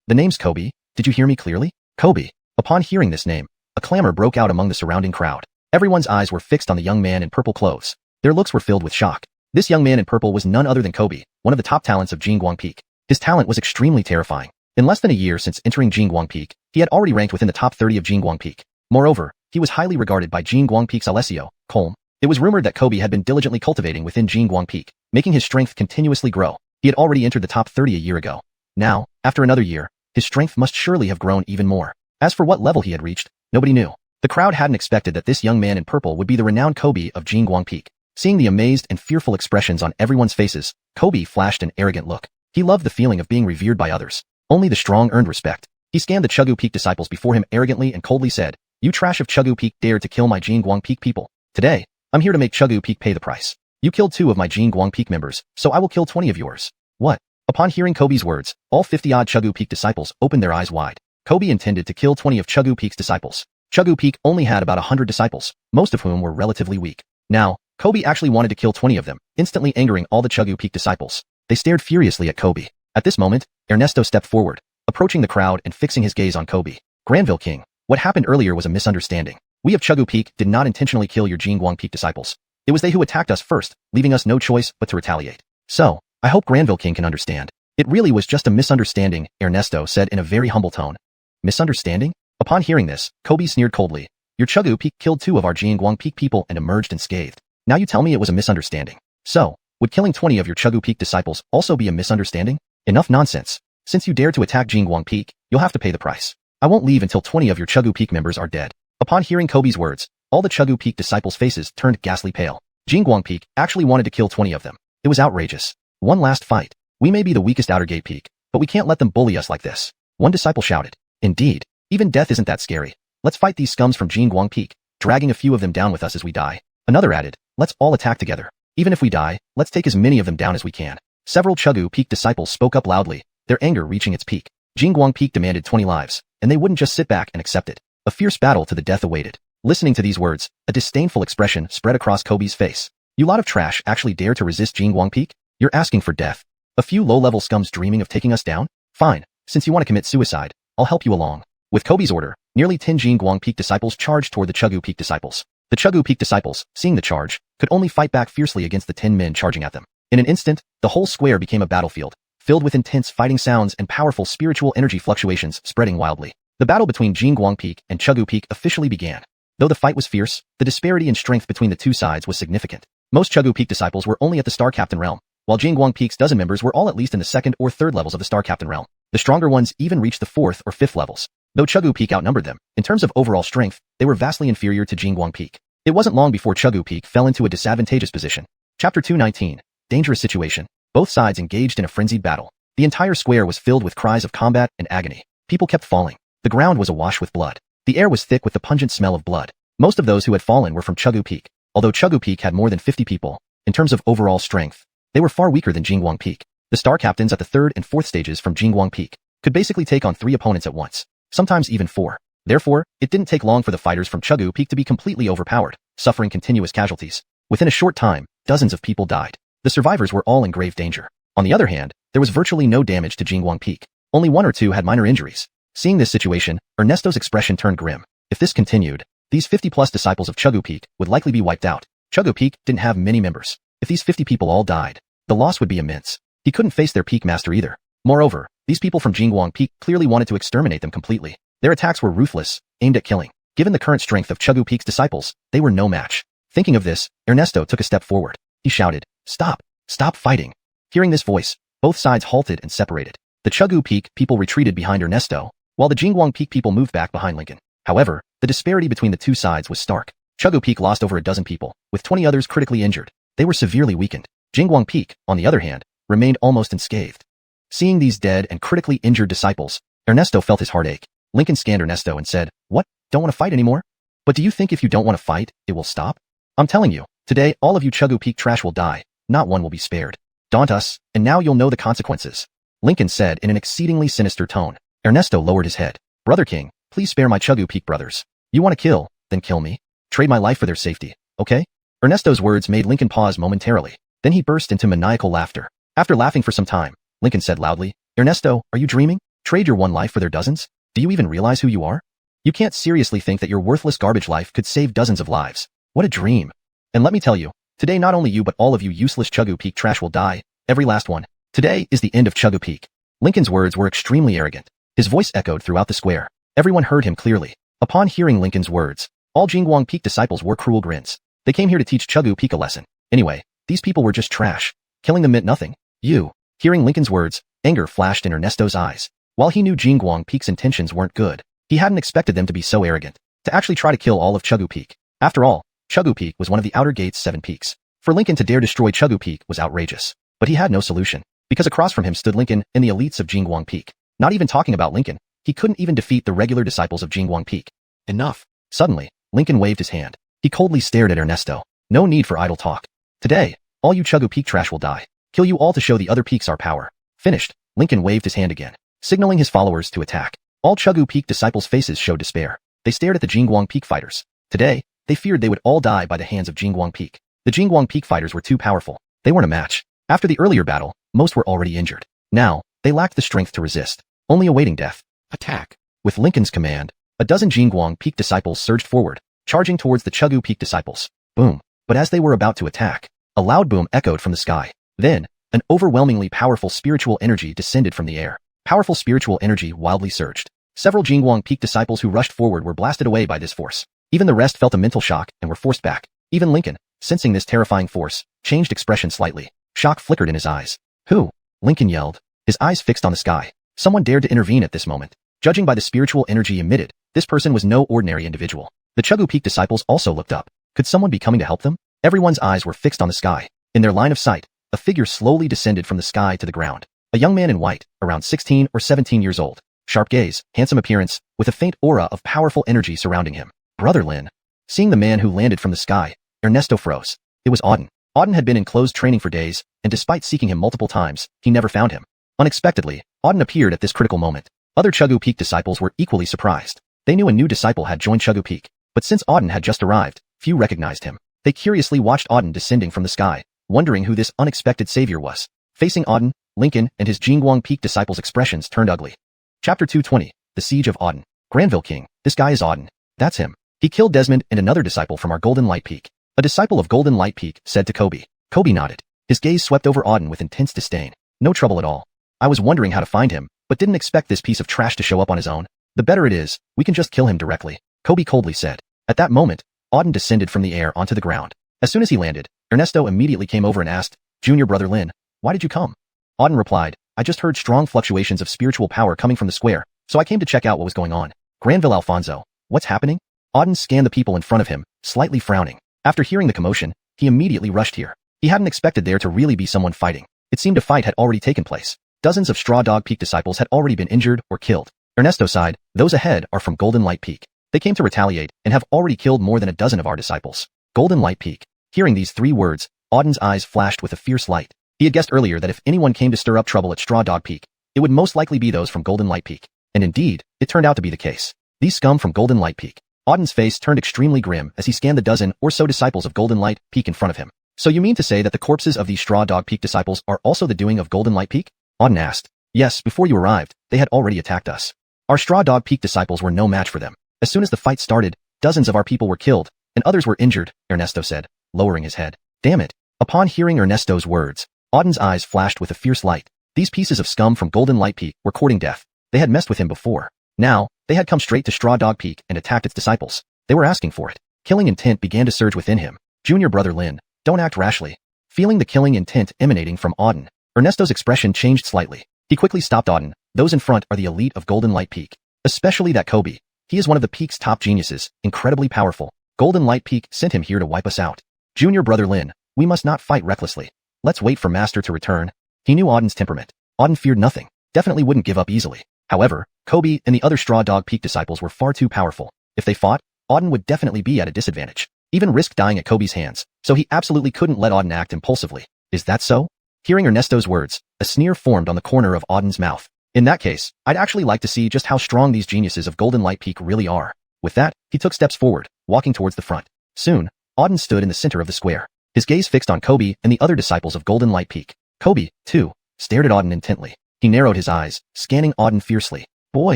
"The name's Kobe. Did you hear me clearly?" "Kobe." Upon hearing this name, a clamor broke out among the surrounding crowd. Everyone's eyes were fixed on the young man in purple clothes. Their looks were filled with shock. This young man in purple was none other than Kobe, one of the top talents of Jingguang Peak. His talent was extremely terrifying. In less than a year since entering Jingguang Peak, he had already ranked within the top 30 of Jingguang Peak. Moreover, he was highly regarded by Jingguang Peak's Alessio, Colm. It was rumored that Kobe had been diligently cultivating within Jingguang Peak, making his strength continuously grow. He had already entered the top 30 a year ago. Now, after another year, his strength must surely have grown even more. As for what level he had reached, nobody knew. The crowd hadn't expected that this young man in purple would be the renowned Kobe of Jingguang Peak. Seeing the amazed and fearful expressions on everyone's faces, Kobe flashed an arrogant look. He loved the feeling of being revered by others. Only the strong earned respect. He scanned the Chuggu Peak disciples before him arrogantly and coldly said, "You trash of Chuggu Peak dared to kill my Jingguang Peak people. Today, I'm here to make Chuggu Peak pay the price. You killed 2 of my Jingguang Peak members, so I will kill 20 of yours." What? Upon hearing Kobe's words, all 50-odd Chuggu Peak disciples opened their eyes wide. Kobe intended to kill 20 of Chuggu Peak's disciples. Chuggu Peak only had about 100 disciples, most of whom were relatively weak. Now, Kobe actually wanted to kill 20 of them, instantly angering all the Chuggu Peak disciples. They stared furiously at Kobe. At this moment, Ernesto stepped forward, approaching the crowd and fixing his gaze on Kobe. "Granville King, what happened earlier was a misunderstanding. We of Chuggu Peak did not intentionally kill your Jingguang Peak disciples. It was they who attacked us first, leaving us no choice but to retaliate. So, I hope Granville King can understand. It really was just a misunderstanding," Ernesto said in a very humble tone. Misunderstanding? Upon hearing this, Kobe sneered coldly. "Your Chuggu Peak killed 2 of our Jingguang Peak people and emerged unscathed. Now you tell me it was a misunderstanding. So, would killing 20 of your Chuggu Peak disciples also be a misunderstanding? Enough nonsense. Since you dared to attack Jingguang Peak, you'll have to pay the price. I won't leave until 20 of your Chuggu Peak members are dead." Upon hearing Kobe's words, all the Chuggu Peak disciples' faces turned ghastly pale. Jingguang Peak actually wanted to kill 20 of them. It was outrageous. One last fight. We may be the weakest outer gate peak, but we can't let them bully us like this. One disciple shouted. Indeed, even death isn't that scary. Let's fight these scums from Jingguang Peak, dragging a few of them down with us as we die. Another added, let's all attack together. Even if we die, let's take as many of them down as we can. Several Chuggu Peak disciples spoke up loudly, their anger reaching its peak. Jingguang Peak demanded 20 lives, and they wouldn't just sit back and accept it. A fierce battle to the death awaited. Listening to these words, a disdainful expression spread across Kobe's face. You lot of trash actually dare to resist Jingguang Peak? You're asking for death. A few low-level scums dreaming of taking us down? Fine, since you want to commit suicide, I'll help you along. With Kobe's order, nearly 10 Jingguang Peak disciples charged toward the Chuggu Peak disciples. The Chuggu Peak disciples, seeing the charge, could only fight back fiercely against the 10 men charging at them. In an instant, the whole square became a battlefield, filled with intense fighting sounds and powerful spiritual energy fluctuations spreading wildly. The battle between Jingguang Peak and Chuggu Peak officially began. Though the fight was fierce, the disparity in strength between the two sides was significant. Most Chuggu Peak disciples were only at the Star Captain realm, while Jingguang Peak's dozen members were all at least in the 2nd or 3rd levels of the Star Captain realm. The stronger ones even reached the 4th or 5th levels. Though Chuggu Peak outnumbered them, in terms of overall strength, they were vastly inferior to Jingguang Peak. It wasn't long before Chuggu Peak fell into a disadvantageous position. Chapter 219. Dangerous situation. Both sides engaged in a frenzied battle. The entire square was filled with cries of combat and agony. People kept falling. The ground was awash with blood. The air was thick with the pungent smell of blood. Most of those who had fallen were from Chuggu Peak. Although Chuggu Peak had more than 50 people, in terms of overall strength, they were far weaker than Jingguang Peak. The Star Captains at the 3rd and 4th stages from Jingguang Peak could basically take on 3 opponents at once, sometimes even 4. Therefore, it didn't take long for the fighters from Chuggu Peak to be completely overpowered, suffering continuous casualties. Within a short time, dozens of people died. The survivors were all in grave danger. On the other hand, there was virtually no damage to Jingguang Peak. Only 1 or 2 had minor injuries. Seeing this situation, Ernesto's expression turned grim. If this continued, these 50-plus disciples of Chuggu Peak would likely be wiped out. Chuggu Peak didn't have many members. If these 50 people all died, the loss would be immense. He couldn't face their peak master either. Moreover, these people from Jingguang Peak clearly wanted to exterminate them completely. Their attacks were ruthless, aimed at killing. Given the current strength of Chuggu Peak's disciples, they were no match. Thinking of this, Ernesto took a step forward. He shouted, "Stop! Stop fighting!" Hearing this voice, both sides halted and separated. The Chuggu Peak people retreated behind Ernesto, while the Jingguang Peak people moved back behind Lincoln. However, the disparity between the two sides was stark. Chuggu Peak lost over a dozen people, with 20 others critically injured. They were severely weakened. Jingguang Peak, on the other hand, remained almost unscathed. Seeing these dead and critically injured disciples, Ernesto felt his heart ache. Lincoln scanned Ernesto and said, "What? Don't want to fight anymore? But do you think if you don't want to fight, it will stop? I'm telling you, today all of you Chuggu Peak trash will die. Not one will be spared. Daunt us, and now you'll know the consequences," Lincoln said in an exceedingly sinister tone. Ernesto lowered his head. "Brother King, please spare my Chuggu Peak brothers. You want to kill, then kill me. Trade my life for their safety, okay?" Ernesto's words made Lincoln pause momentarily. Then he burst into maniacal laughter. After laughing for some time, Lincoln said loudly, "Ernesto, are you dreaming? Trade your one life for their dozens? Do you even realize who you are? You can't seriously think that your worthless garbage life could save dozens of lives. What a dream. And let me tell you, today not only you but all of you useless Chuggu Peak trash will die, every last one. Today is the end of Chuggu Peak." Lincoln's words were extremely arrogant. His voice echoed throughout the square. Everyone heard him clearly. Upon hearing Lincoln's words, all Jingguang Peak disciples wore cruel grins. They came here to teach Chuggu Peak a lesson. Anyway, these people were just trash. Killing them meant nothing. You. Hearing Lincoln's words, anger flashed in Ernesto's eyes. While he knew Jingguang Peak's intentions weren't good, he hadn't expected them to be so arrogant. to actually try to kill all of Chuggu Peak. After all, Chuggu Peak was one of the Outer Gate's 7 peaks. For Lincoln to dare destroy Chuggu Peak was outrageous. But he had no solution, because across from him stood Lincoln and the elites of Jingguang Peak. Not even talking about Lincoln, he couldn't even defeat the regular disciples of Jingguang Peak. Enough. Suddenly, Lincoln waved his hand. He coldly stared at Ernesto. No need for idle talk. Today, all you Chuggu Peak trash will die. Kill you all to show the other peaks our power. Finished, Lincoln waved his hand again, signaling his followers to attack. All Chuggu Peak disciples' faces showed despair. They stared at the Jingguang Peak fighters. Today, they feared they would all die by the hands of Jingguang Peak. The Jingguang Peak fighters were too powerful. They weren't a match. After the earlier battle, most were already injured. Now, they lacked the strength to resist, only awaiting death. Attack. With Lincoln's command, a dozen Jingguang Peak disciples surged forward, charging towards the Chuggu Peak disciples. Boom. But as they were about to attack, a loud boom echoed from the sky. Then, an overwhelmingly powerful spiritual energy descended from the air. Powerful spiritual energy wildly surged. Several Jingguang Peak disciples who rushed forward were blasted away by this force. Even the rest felt a mental shock and were forced back. Even Lincoln, sensing this terrifying force, changed expression slightly. Shock flickered in his eyes. Who? Lincoln yelled, his eyes fixed on the sky. Someone dared to intervene at this moment. Judging by the spiritual energy emitted, this person was no ordinary individual. The Chuggu Peak disciples also looked up. Could someone be coming to help them? Everyone's eyes were fixed on the sky. In their line of sight, a figure slowly descended from the sky to the ground. A young man in white, around 16 or 17 years old. Sharp gaze, handsome appearance, with a faint aura of powerful energy surrounding him. Brother Lin. Seeing the man who landed from the sky, Ernesto froze. It was Auden. Auden had been in closed training for days, and despite seeking him multiple times, he never found him. Unexpectedly, Auden appeared at this critical moment. Other Chuggu Peak disciples were equally surprised. They knew a new disciple had joined Chuggu Peak, but since Auden had just arrived, few recognized him. They curiously watched Auden descending from the sky, wondering who this unexpected savior was. Facing Auden, Lincoln and his Jingguang Peak disciples' expressions turned ugly. Chapter 220, The Siege of Auden. Granville King, this guy is Auden. That's him. He killed Desmond and another disciple from our Golden Light Peak. A disciple of Golden Light Peak said to Kobe. Kobe nodded. His gaze swept over Auden with intense disdain. No trouble at all. I was wondering how to find him, but didn't expect this piece of trash to show up on his own. The better it is, we can just kill him directly, Kobe coldly said. At that moment, Auden descended from the air onto the ground. As soon as he landed, Ernesto immediately came over and asked, Junior Brother Lin, why did you come? Auden replied, I just heard strong fluctuations of spiritual power coming from the square, so I came to check out what was going on. Granville Alfonso, what's happening? Auden scanned the people in front of him, slightly frowning. After hearing the commotion, he immediately rushed here. He hadn't expected there to really be someone fighting. It seemed a fight had already taken place. Dozens of Straw Dog Peak disciples had already been injured or killed. Ernesto's side, those ahead are from Golden Light Peak. They came to retaliate and have already killed more than a dozen of our disciples. Golden Light Peak. Hearing these 3 words, Auden's eyes flashed with a fierce light. He had guessed earlier that if anyone came to stir up trouble at Straw Dog Peak, it would most likely be those from Golden Light Peak. And indeed, it turned out to be the case. These scum from Golden Light Peak. Auden's face turned extremely grim as he scanned the dozen or so disciples of Golden Light Peak in front of him. So you mean to say that the corpses of these Straw Dog Peak disciples are also the doing of Golden Light Peak? Auden asked. Yes, before you arrived, they had already attacked us. Our Straw Dog Peak disciples were no match for them. As soon as the fight started, dozens of our people were killed, and others were injured, Ernesto said, lowering his head. Damn it. Upon hearing Ernesto's words, Auden's eyes flashed with a fierce light. These pieces of scum from Golden Light Peak were courting death. They had messed with him before. Now, they had come straight to Straw Dog Peak and attacked its disciples. They were asking for it. Killing intent began to surge within him. Junior Brother Lin, don't act rashly. Feeling the killing intent emanating from Auden, Ernesto's expression changed slightly. He quickly stopped Auden. Those in front are the elite of Golden Light Peak. Especially that Kobe. He is one of the Peak's top geniuses, incredibly powerful. Golden Light Peak sent him here to wipe us out. Junior Brother Lin, we must not fight recklessly. Let's wait for Master to return. He knew Auden's temperament. Auden feared nothing. Definitely wouldn't give up easily. However, Kobe and the other Straw Dog Peak disciples were far too powerful. If they fought, Auden would definitely be at a disadvantage. Even risk dying at Kobe's hands, so he absolutely couldn't let Auden act impulsively. Is that so? Hearing Ernesto's words, a sneer formed on the corner of Auden's mouth. In that case, I'd actually like to see just how strong these geniuses of Golden Light Peak really are. With that, he took steps forward, walking towards the front. Soon, Auden stood in the center of the square. His gaze fixed on Kobe and the other disciples of Golden Light Peak. Kobe, too, stared at Auden intently. He narrowed his eyes, scanning Auden fiercely. Boy,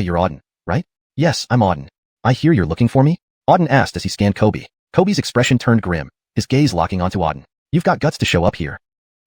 you're Auden, right? Yes, I'm Auden. I hear you're looking for me? Auden asked as he scanned Kobe. Kobe's expression turned grim, his gaze locking onto Auden. You've got guts to show up here.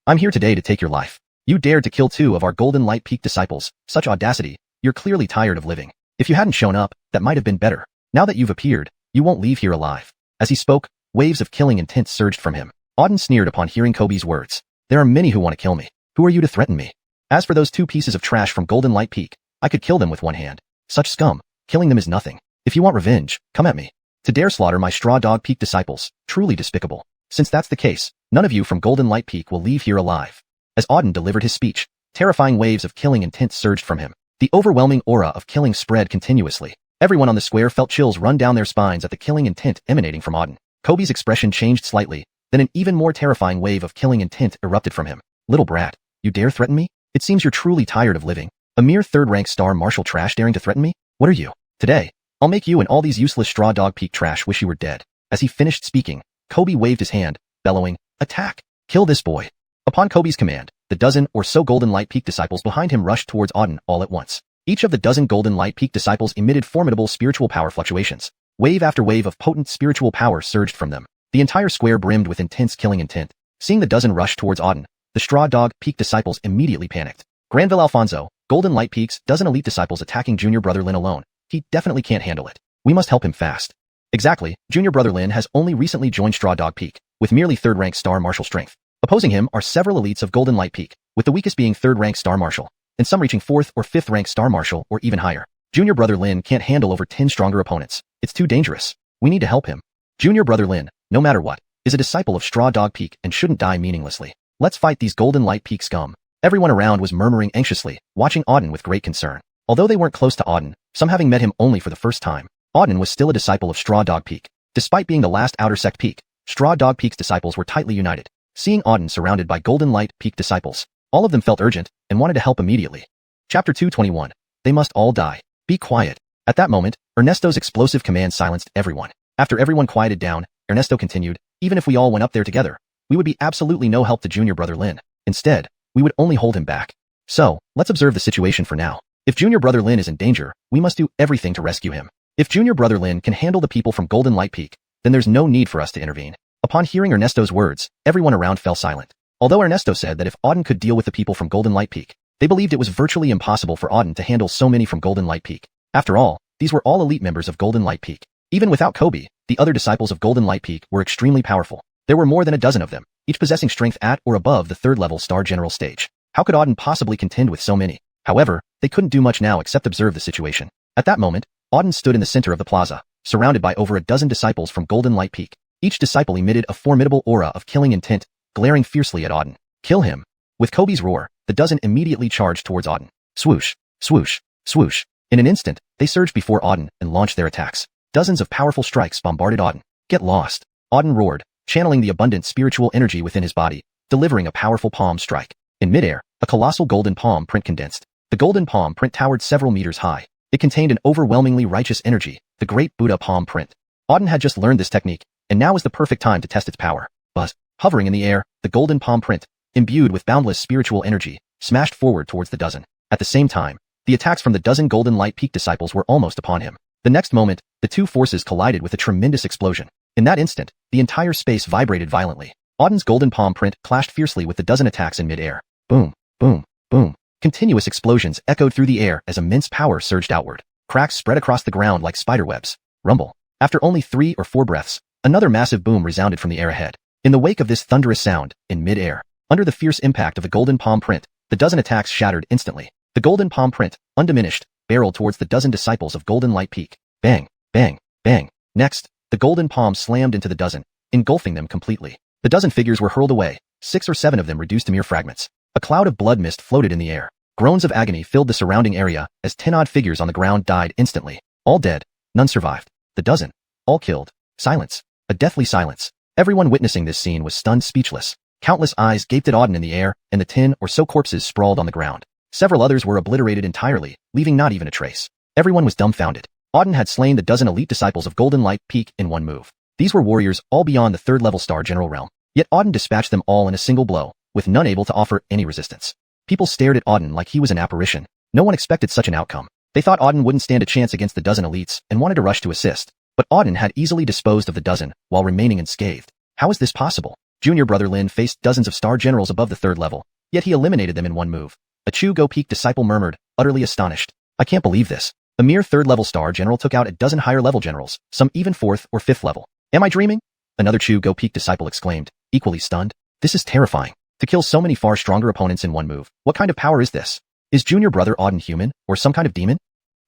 I'm here today to take your life. You dared to kill 2 of our Golden Light Peak disciples. Such audacity. You're clearly tired of living. If you hadn't shown up, that might have been better. Now that you've appeared, you won't leave here alive. As he spoke, waves of killing intent surged from him. Auden sneered upon hearing Kobe's words. There are many who want to kill me. Who are you to threaten me? As for those 2 pieces of trash from Golden Light Peak, I could kill them with one hand. Such scum. Killing them is nothing. If you want revenge, come at me. To dare slaughter my Straw Dog Peak disciples, truly despicable. Since that's the case, none of you from Golden Light Peak will leave here alive. As Auden delivered his speech, terrifying waves of killing intent surged from him. The overwhelming aura of killing spread continuously. Everyone on the square felt chills run down their spines at the killing intent emanating from Auden. Kobe's expression changed slightly, then an even more terrifying wave of killing intent erupted from him. Little brat, you dare threaten me? It seems you're truly tired of living. A mere third-rank star marshal trash daring to threaten me? What are you? Today, I'll make you and all these useless Straw Dog Peak trash wish you were dead. As he finished speaking, Kobe waved his hand, bellowing, attack! Kill this boy! Upon Kobe's command, the dozen or so Golden Light Peak disciples behind him rushed towards Auden all at once. Each of the dozen Golden Light Peak disciples emitted formidable spiritual power fluctuations. Wave after wave of potent spiritual power surged from them. The entire square brimmed with intense killing intent. Seeing the dozen rush towards Auden, the Straw Dog Peak disciples immediately panicked. Granville Alfonso, Golden Light Peak's dozen elite disciples attacking Junior Brother Lin alone. He definitely can't handle it. We must help him fast. Exactly, Junior Brother Lin has only recently joined Straw Dog Peak, with merely third-rank Star Marshal strength. Opposing him are several elites of Golden Light Peak, with the weakest being third-rank Star Marshal, and some reaching fourth or fifth-rank Star Marshal or even higher. Junior Brother Lin can't handle over 10 stronger opponents. It's too dangerous. We need to help him. Junior Brother Lin, no matter what, is a disciple of Straw Dog Peak and shouldn't die meaninglessly. Let's fight these Golden Light Peak scum. Everyone around was murmuring anxiously, watching Auden with great concern. Although they weren't close to Auden, some having met him only for the first time, Auden was still a disciple of Straw Dog Peak. Despite being the last Outer Sect Peak, Straw Dog Peak's disciples were tightly united. Seeing Auden surrounded by Golden Light Peak disciples, all of them felt urgent and wanted to help immediately. Chapter 221. They must all die. Be quiet. At that moment, Ernesto's explosive command silenced everyone. After everyone quieted down, Ernesto continued, even if we all went up there together, we would be absolutely no help to Junior Brother Lin. Instead, we would only hold him back. So, let's observe the situation for now. If Junior Brother Lin is in danger, we must do everything to rescue him. If Junior Brother Lin can handle the people from Golden Light Peak, then there's no need for us to intervene. Upon hearing Ernesto's words, everyone around fell silent. Although Ernesto said that if Auden could deal with the people from Golden Light Peak, they believed it was virtually impossible for Auden to handle so many from Golden Light Peak. After all, these were all elite members of Golden Light Peak. Even without Kobe, the other disciples of Golden Light Peak were extremely powerful. There were more than a dozen of them, each possessing strength at or above the third-level Star General stage. How could Auden possibly contend with so many? However, they couldn't do much now except observe the situation. At that moment, Auden stood in the center of the plaza, surrounded by over a dozen disciples from Golden Light Peak. Each disciple emitted a formidable aura of killing intent, glaring fiercely at Auden. Kill him. With Kobe's roar, the dozen immediately charged towards Auden. Swoosh, swoosh, swoosh. In an instant, they surged before Auden and launched their attacks. Dozens of powerful strikes bombarded Auden. Get lost. Auden roared, channeling the abundant spiritual energy within his body, delivering a powerful palm strike. In midair, a colossal golden palm print condensed. The golden palm print towered several meters high. It contained an overwhelmingly righteous energy, the great Buddha palm print. Auden had just learned this technique, and now is the perfect time to test its power. Buzz. Hovering in the air, the golden palm print, imbued with boundless spiritual energy, smashed forward towards the dozen. At the same time, the attacks from the dozen Golden Light Peak disciples were almost upon him. The next moment, the two forces collided with a tremendous explosion. In that instant, the entire space vibrated violently. Auden's golden palm print clashed fiercely with the dozen attacks in mid-air. Boom, boom, boom. Continuous explosions echoed through the air as immense power surged outward. Cracks spread across the ground like spiderwebs. Rumble. After only 3 or 4 breaths, another massive boom resounded from the air ahead. In the wake of this thunderous sound, in mid-air, under the fierce impact of the golden palm print, the dozen attacks shattered instantly. The golden palm print, undiminished, barreled towards the dozen disciples of Golden Light Peak. Bang, bang, bang. Next, the golden palm slammed into the dozen, engulfing them completely. The dozen figures were hurled away, 6 or 7 of them reduced to mere fragments. A cloud of blood mist floated in the air. Groans of agony filled the surrounding area as 10 odd figures on the ground died instantly. All dead, none survived. The dozen, all killed. Silence. A deathly silence. Everyone witnessing this scene was stunned speechless. Countless eyes gaped at Auden in the air, and the 10 or so corpses sprawled on the ground. Several others were obliterated entirely, leaving not even a trace. Everyone was dumbfounded. Auden had slain the dozen elite disciples of Golden Light Peak in one move. These were warriors all beyond the third-level Star General realm. Yet Auden dispatched them all in a single blow, with none able to offer any resistance. People stared at Auden like he was an apparition. No one expected such an outcome. They thought Auden wouldn't stand a chance against the dozen elites and wanted to rush to assist. But Auden had easily disposed of the dozen while remaining unscathed. How is this possible? Junior Brother Lin faced dozens of Star Generals above the third level, yet he eliminated them in one move. A Chu Go Peak disciple murmured, utterly astonished. I can't believe this. A mere third-level Star General took out a dozen higher-level generals, some even 4th or 5th level. Am I dreaming? Another Chu Go Peak disciple exclaimed, equally stunned. This is terrifying. To kill so many far stronger opponents in one move. What kind of power is this? Is Junior Brother Auden human, or some kind of demon?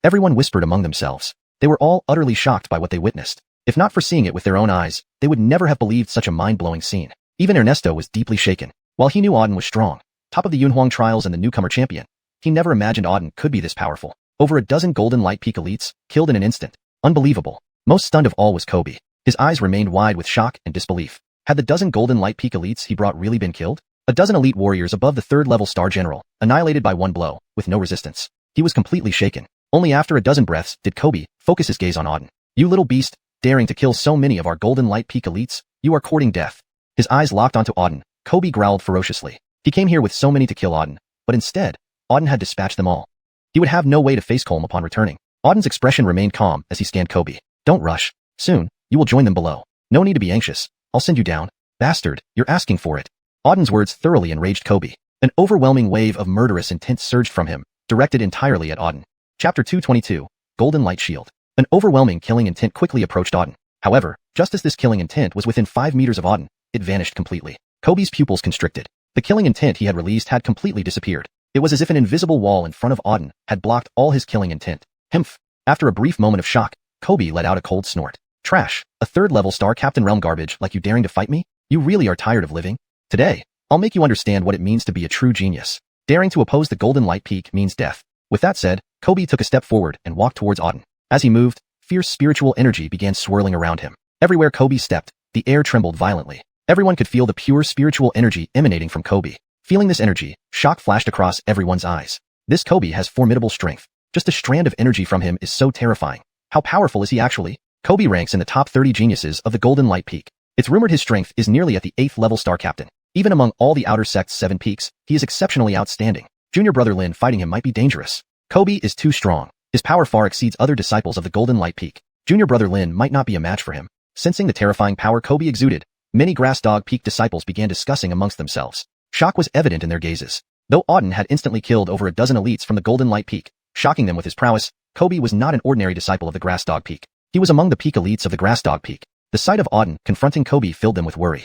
Everyone whispered among themselves. They were all utterly shocked by what they witnessed. If not for seeing it with their own eyes, they would never have believed such a mind-blowing scene. Even Ernesto was deeply shaken. While he knew Auden was strong, top of the Yunhuang trials and the newcomer champion, he never imagined Auden could be this powerful. Over a dozen Golden Light Peak elites, killed in an instant. Unbelievable. Most stunned of all was Kobe. His eyes remained wide with shock and disbelief. Had the dozen Golden Light Peak elites he brought really been killed? A dozen elite warriors above the third-level star general, annihilated by one blow, with no resistance. He was completely shaken. Only after a dozen breaths did Kobe focus his gaze on Auden. You little beast, daring to kill so many of our Golden Light Peak elites, you are courting death. His eyes locked onto Auden. Kobe growled ferociously. He came here with so many to kill Auden, but instead, Auden had dispatched them all. He would have no way to face Colm upon returning. Auden's expression remained calm as he scanned Kobe. Don't rush. Soon, you will join them below. No need to be anxious. I'll send you down. Bastard, you're asking for it. Auden's words thoroughly enraged Kobe. An overwhelming wave of murderous intent surged from him, directed entirely at Auden. Chapter 222, Golden Light Shield. An overwhelming killing intent quickly approached Auden. However, just as this killing intent was within 5 meters of Auden, it vanished completely. Kobe's pupils constricted. The killing intent he had released had completely disappeared. It was as if an invisible wall in front of Auden had blocked all his killing intent. Humph. After a brief moment of shock, Kobe let out a cold snort. Trash. A third-level star captain realm garbage like you daring to fight me? You really are tired of living? Today, I'll make you understand what it means to be a true genius. Daring to oppose the Golden Light Peak means death. With that said, Kobe took a step forward and walked towards Auden. As he moved, fierce spiritual energy began swirling around him. Everywhere Kobe stepped, the air trembled violently. Everyone could feel the pure spiritual energy emanating from Kobe. Feeling this energy, shock flashed across everyone's eyes. This Kobe has formidable strength. Just a strand of energy from him is so terrifying. How powerful is he actually? Kobe ranks in the top 30 geniuses of the Golden Light Peak. It's rumored his strength is nearly at the 8th level star captain. Even among all the outer sect's 7 peaks, he is exceptionally outstanding. Junior brother Lin fighting him might be dangerous. Kobe is too strong. His power far exceeds other disciples of the Golden Light Peak. Junior brother Lin might not be a match for him. Sensing the terrifying power Kobe exuded, many Grass Dog Peak disciples began discussing amongst themselves. Shock was evident in their gazes. Though Auden had instantly killed over a dozen elites from the Golden Light Peak, shocking them with his prowess, Kobe was not an ordinary disciple of the Grass Dog Peak. He was among the peak elites of the Grass Dog Peak. The sight of Auden confronting Kobe filled them with worry.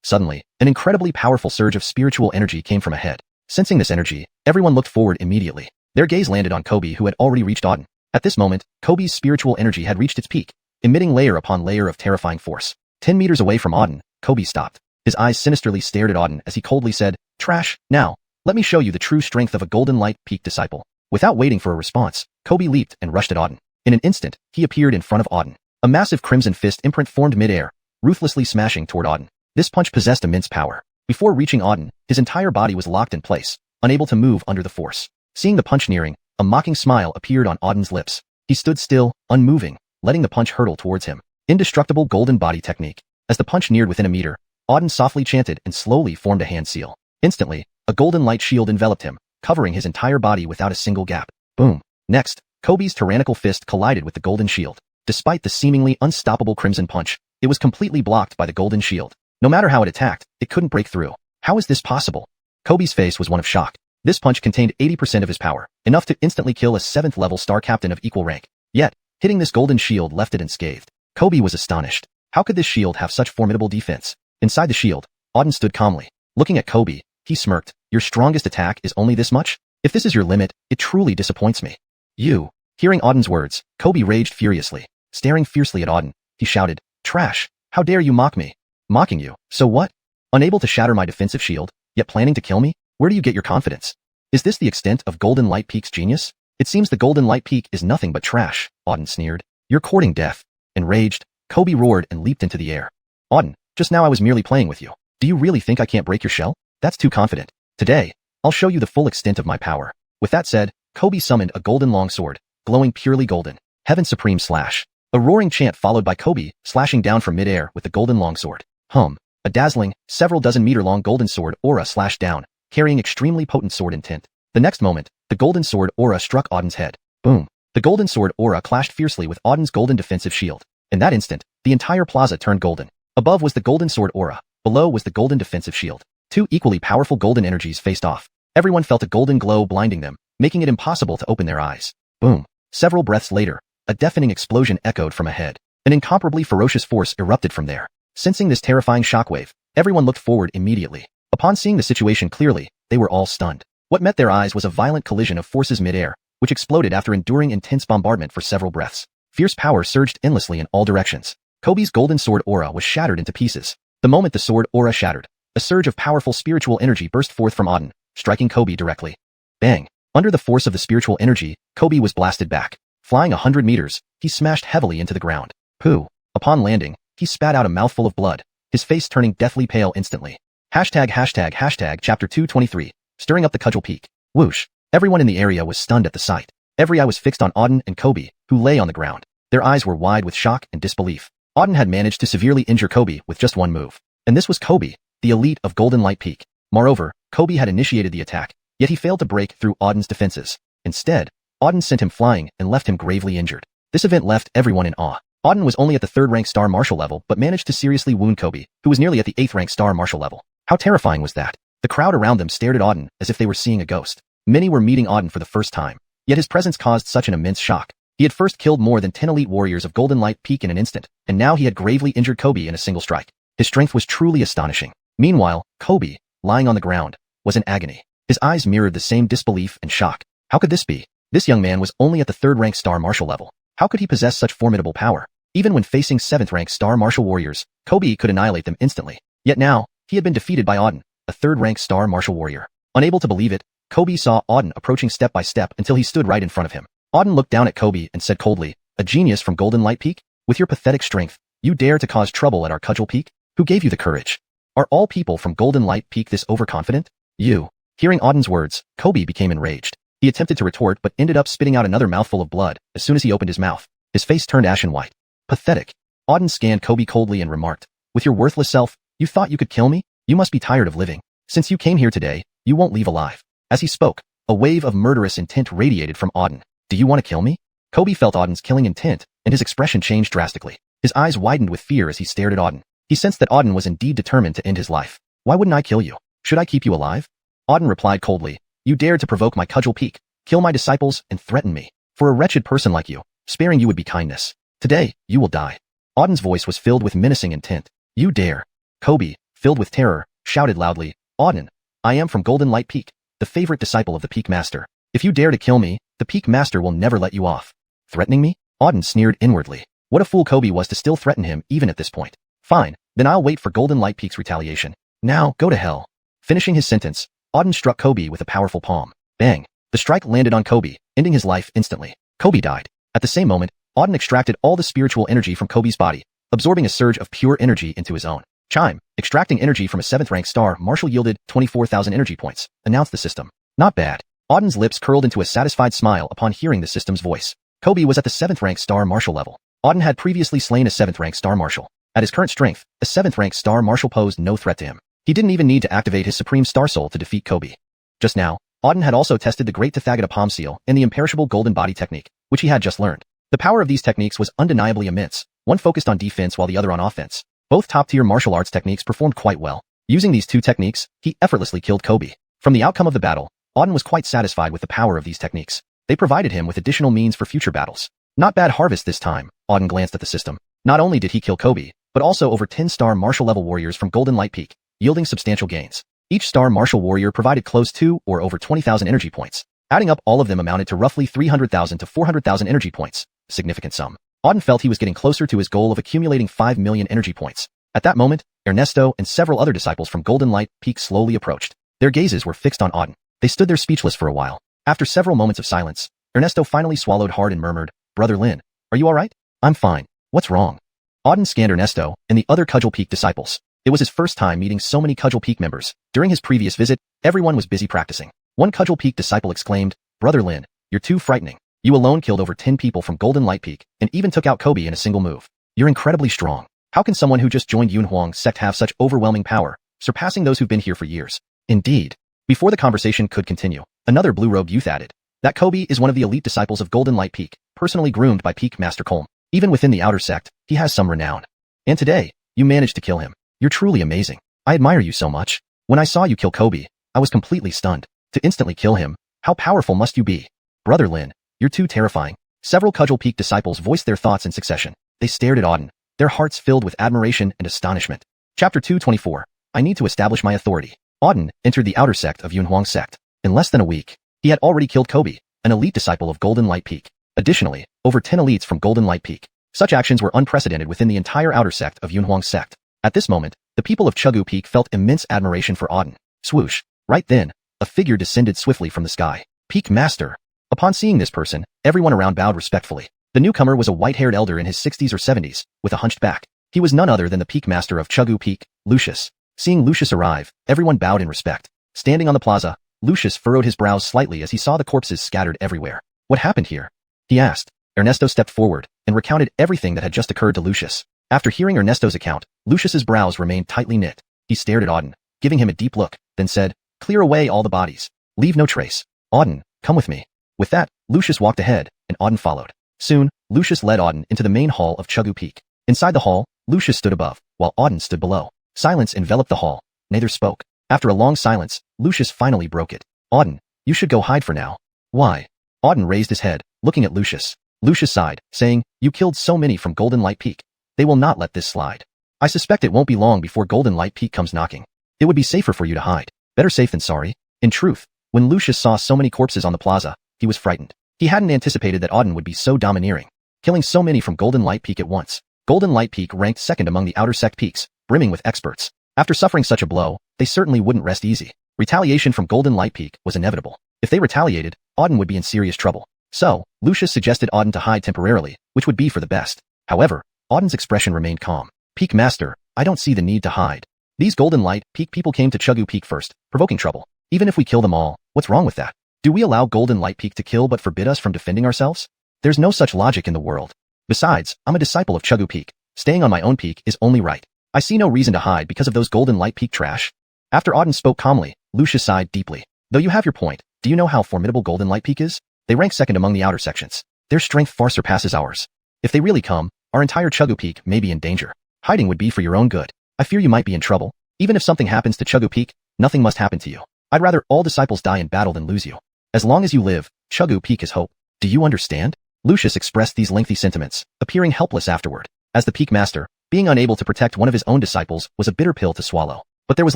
Suddenly, an incredibly powerful surge of spiritual energy came from ahead. Sensing this energy, everyone looked forward immediately. Their gaze landed on Kobe who had already reached Auden. At this moment, Kobe's spiritual energy had reached its peak, emitting layer upon layer of terrifying force. 10 meters away from Auden, Kobe stopped. His eyes sinisterly stared at Auden as he coldly said, "Trash, now, let me show you the true strength of a Golden Light Peak disciple." Without waiting for a response, Kobe leaped and rushed at Auden. In an instant, he appeared in front of Auden. A massive crimson fist imprint formed mid-air, ruthlessly smashing toward Auden. This punch possessed immense power. Before reaching Auden, his entire body was locked in place, unable to move under the force. Seeing the punch nearing, a mocking smile appeared on Auden's lips. He stood still, unmoving, letting the punch hurtle towards him. Indestructible golden body technique. As the punch neared within a meter, Auden softly chanted and slowly formed a hand seal. Instantly, a golden light shield enveloped him, covering his entire body without a single gap. Boom. Next, Kobe's tyrannical fist collided with the golden shield. Despite the seemingly unstoppable crimson punch, it was completely blocked by the golden shield. No matter how it attacked, it couldn't break through. How is this possible? Kobe's face was one of shock. This punch contained 80% of his power, enough to instantly kill a 7th level star captain of equal rank. Yet, hitting this golden shield left it unscathed. Kobe was astonished. How could this shield have such formidable defense? Inside the shield, Auden stood calmly. Looking at Kobe, he smirked. Your strongest attack is only this much? If this is your limit, it truly disappoints me. You. Hearing Auden's words, Kobe raged furiously. Staring fiercely at Auden, he shouted, "Trash! How dare you mock me?" "Mocking you? So what? Unable to shatter my defensive shield, yet planning to kill me? Where do you get your confidence? Is this the extent of Golden Light Peak's genius? It seems the Golden Light Peak is nothing but trash," Auden sneered. "You're courting death." Enraged, Kobe roared and leaped into the air. "Auden, just now I was merely playing with you. Do you really think I can't break your shell? That's too confident. Today, I'll show you the full extent of my power." With that said, Kobe summoned a golden longsword, glowing purely golden. Heaven Supreme Slash. A roaring chant followed by Kobe, slashing down from mid-air with the golden longsword. A dazzling, several dozen meter long golden sword aura slashed down, carrying extremely potent sword intent. The next moment, the golden sword aura struck Auden's head. Boom. The golden sword aura clashed fiercely with Auden's golden defensive shield. In that instant, the entire plaza turned golden. Above was the golden sword aura, below was the golden defensive shield. Two equally powerful golden energies faced off. Everyone felt a golden glow blinding them, making it impossible to open their eyes. Boom. Several breaths later, a deafening explosion echoed from ahead. An incomparably ferocious force erupted from there. Sensing this terrifying shockwave, everyone looked forward immediately. Upon seeing the situation clearly, they were all stunned. What met their eyes was a violent collision of forces mid-air, which exploded after enduring intense bombardment for several breaths. Fierce power surged endlessly in all directions. Kobe's golden sword aura was shattered into pieces. The moment the sword aura shattered, a surge of powerful spiritual energy burst forth from Auden, striking Kobe directly. Bang! Under the force of the spiritual energy, Kobe was blasted back. Flying 100 meters, he smashed heavily into the ground. Pooh! Upon landing, he spat out a mouthful of blood, his face turning deathly pale instantly. Chapter 223, stirring up the cudgel peak. Whoosh! Everyone in the area was stunned at the sight. Every eye was fixed on Auden and Kobe, who lay on the ground. Their eyes were wide with shock and disbelief. Auden had managed to severely injure Kobe with just one move. And this was Kobe, the elite of Golden Light Peak. Moreover, Kobe had initiated the attack, yet he failed to break through Auden's defenses. Instead, Auden sent him flying and left him gravely injured. This event left everyone in awe. Auden was only at the 3rd rank star martial level but managed to seriously wound Kobe, who was nearly at the 8th rank star martial level. How terrifying was that? The crowd around them stared at Auden as if they were seeing a ghost. Many were meeting Auden for the first time, yet his presence caused such an immense shock. He had first killed more than 10 elite warriors of Golden Light Peak in an instant, and now he had gravely injured Kobe in a single strike. His strength was truly astonishing. Meanwhile, Kobe, lying on the ground, was in agony. His eyes mirrored the same disbelief and shock. How could this be? This young man was only at the 3rd rank star martial level. How could he possess such formidable power? Even when facing 7th rank star martial warriors, Kobe could annihilate them instantly. Yet now, he had been defeated by Auden, a 3rd rank star martial warrior. Unable to believe it, Kobe saw Auden approaching step by step until he stood right in front of him. Auden looked down at Kobe and said coldly, "A genius from Golden Light Peak? With your pathetic strength, you dare to cause trouble at our cudgel peak? Who gave you the courage? Are all people from Golden Light Peak this overconfident? You." Hearing Auden's words, Kobe became enraged. He attempted to retort but ended up spitting out another mouthful of blood as soon as he opened his mouth. His face turned ashen white. Pathetic. Auden scanned Kobe coldly and remarked, "With your worthless self, you thought you could kill me? You must be tired of living. Since you came here today, you won't leave alive." As he spoke, a wave of murderous intent radiated from Auden. "Do you want to kill me?" Kobe felt Auden's killing intent, and his expression changed drastically. His eyes widened with fear as he stared at Auden. He sensed that Auden was indeed determined to end his life. "Why wouldn't I kill you? Should I keep you alive?" Auden replied coldly, "You dared to provoke my cudgel peak, kill my disciples, and threaten me. For a wretched person like you, sparing you would be kindness. Today, you will die." Auden's voice was filled with menacing intent. "You dare." Kobe, filled with terror, shouted loudly, "Auden, I am from Golden Light Peak, the favorite disciple of the Peak Master. If you dare to kill me, the Peak Master will never let you off." Threatening me? Auden sneered inwardly. What a fool Kobe was to still threaten him even at this point. "Fine, then I'll wait for Golden Light Peak's retaliation. Now, go to hell." Finishing his sentence, Auden struck Kobe with a powerful palm. Bang! The strike landed on Kobe, ending his life instantly. Kobe died. At the same moment, Auden extracted all the spiritual energy from Kobe's body, absorbing a surge of pure energy into his own. Chime, extracting energy from a 7th rank star martial yielded 24,000 energy points, announced the system. Not bad. Auden's lips curled into a satisfied smile upon hearing the system's voice. Kobe was at the 7th rank star martial level. Auden had previously slain a 7th rank star martial. At his current strength, a 7th rank star martial posed no threat to him. He didn't even need to activate his Supreme Star Soul to defeat Kobe. Just now, Auden had also tested the Great Tathagata Palm Seal and the Imperishable Golden Body technique, which he had just learned. The power of these techniques was undeniably immense, one focused on defense while the other on offense. Both top-tier martial arts techniques performed quite well. Using these two techniques, he effortlessly killed Kobe. From the outcome of the battle, Auden was quite satisfied with the power of these techniques. They provided him with additional means for future battles. Not bad harvest this time, Auden glanced at the system. Not only did he kill Kobe, but also over 10-star martial level warriors from Golden Light Peak, yielding substantial gains. Each star martial warrior provided close to or over 20,000 energy points. Adding up all of them amounted to roughly 300,000 to 400,000 energy points. Significant sum. Auden felt he was getting closer to his goal of accumulating 5 million energy points. At that moment, Ernesto and several other disciples from Golden Light Peak slowly approached. Their gazes were fixed on Auden. They stood there speechless for a while. After several moments of silence, Ernesto finally swallowed hard and murmured, "Brother Lin, are you alright?" "I'm fine. What's wrong?" Auden scanned Ernesto and the other Cudgel Peak disciples. It was his first time meeting so many Cudgel Peak members. During his previous visit, everyone was busy practicing. One Cudgel Peak disciple exclaimed, "Brother Lin, you're too frightening. You alone killed over 10 people from Golden Light Peak and even took out Kobe in a single move. You're incredibly strong. How can someone who just joined Yunhuang sect have such overwhelming power, surpassing those who've been here for years?" Indeed. Before the conversation could continue, another blue-robed youth added, "That Kobe is one of the elite disciples of Golden Light Peak, personally groomed by Peak Master Colm. Even within the outer sect, he has some renown. And today, you managed to kill him. You're truly amazing. I admire you so much. When I saw you kill Kobe, I was completely stunned. To instantly kill him, how powerful must you be? Brother Lin, you're too terrifying." Several Cudgel Peak disciples voiced their thoughts in succession. They stared at Auden, their hearts filled with admiration and astonishment. Chapter 224. I need to establish my authority. Auden entered the outer sect of Yunhuang sect. In less than a week, he had already killed Kobe, an elite disciple of Golden Light Peak. Additionally, over 10 elites from Golden Light Peak. Such actions were unprecedented within the entire outer sect of Yunhuang sect. At this moment, the people of Chuggu Peak felt immense admiration for Auden. Swoosh. Right then, a figure descended swiftly from the sky. Peak Master. Upon seeing this person, everyone around bowed respectfully. The newcomer was a white-haired elder in his 60s or 70s, with a hunched back. He was none other than the Peak Master of Chuggu Peak, Lucius. Seeing Lucius arrive, everyone bowed in respect. Standing on the plaza, Lucius furrowed his brows slightly as he saw the corpses scattered everywhere. What happened here? He asked. Ernesto stepped forward and recounted everything that had just occurred to Lucius. After hearing Ernesto's account, Lucius's brows remained tightly knit. He stared at Auden, giving him a deep look, then said, "Clear away all the bodies. Leave no trace. Auden, come with me." With that, Lucius walked ahead, and Auden followed. Soon, Lucius led Auden into the main hall of Chuggu Peak. Inside the hall, Lucius stood above, while Auden stood below. Silence enveloped the hall. Neither spoke. After a long silence, Lucius finally broke it. "Auden, you should go hide for now." "Why?" Auden raised his head, looking at Lucius. Lucius sighed, saying, "You killed so many from Golden Light Peak. They will not let this slide. I suspect it won't be long before Golden Light Peak comes knocking. It would be safer for you to hide. Better safe than sorry." In truth, when Lucius saw so many corpses on the plaza, he was frightened. He hadn't anticipated that Auden would be so domineering, killing so many from Golden Light Peak at once. Golden Light Peak ranked second among the outer sect peaks, brimming with experts. After suffering such a blow, they certainly wouldn't rest easy. Retaliation from Golden Light Peak was inevitable. If they retaliated, Auden would be in serious trouble. So, Lucius suggested Auden to hide temporarily, which would be for the best. However, Auden's expression remained calm. "Peak Master, I don't see the need to hide. These Golden Light Peak people came to Chuggu Peak first, provoking trouble. Even if we kill them all, what's wrong with that? Do we allow Golden Light Peak to kill but forbid us from defending ourselves? There's no such logic in the world. Besides, I'm a disciple of Chuggu Peak. Staying on my own peak is only right. I see no reason to hide because of those Golden Light Peak trash." After Auden spoke calmly, Lucius sighed deeply. "Though you have your point, do you know how formidable Golden Light Peak is? They rank second among the outer sections. Their strength far surpasses ours. If they really come, our entire Chuggu Peak may be in danger. Hiding would be for your own good. I fear you might be in trouble. Even if something happens to Chuggu Peak, nothing must happen to you. I'd rather all disciples die in battle than lose you. As long as you live, Chuggu Peak is hope. Do you understand?" Lucius expressed these lengthy sentiments, appearing helpless afterward. As the Peak Master, being unable to protect one of his own disciples was a bitter pill to swallow. But there was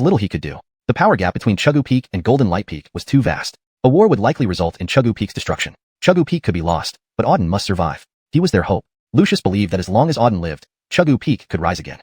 little he could do. The power gap between Chuggu Peak and Golden Light Peak was too vast. A war would likely result in Chuggu Peak's destruction. Chuggu Peak could be lost, but Auden must survive. He was their hope. Lucius believed that as long as Auden lived, Chuggu Peak could rise again.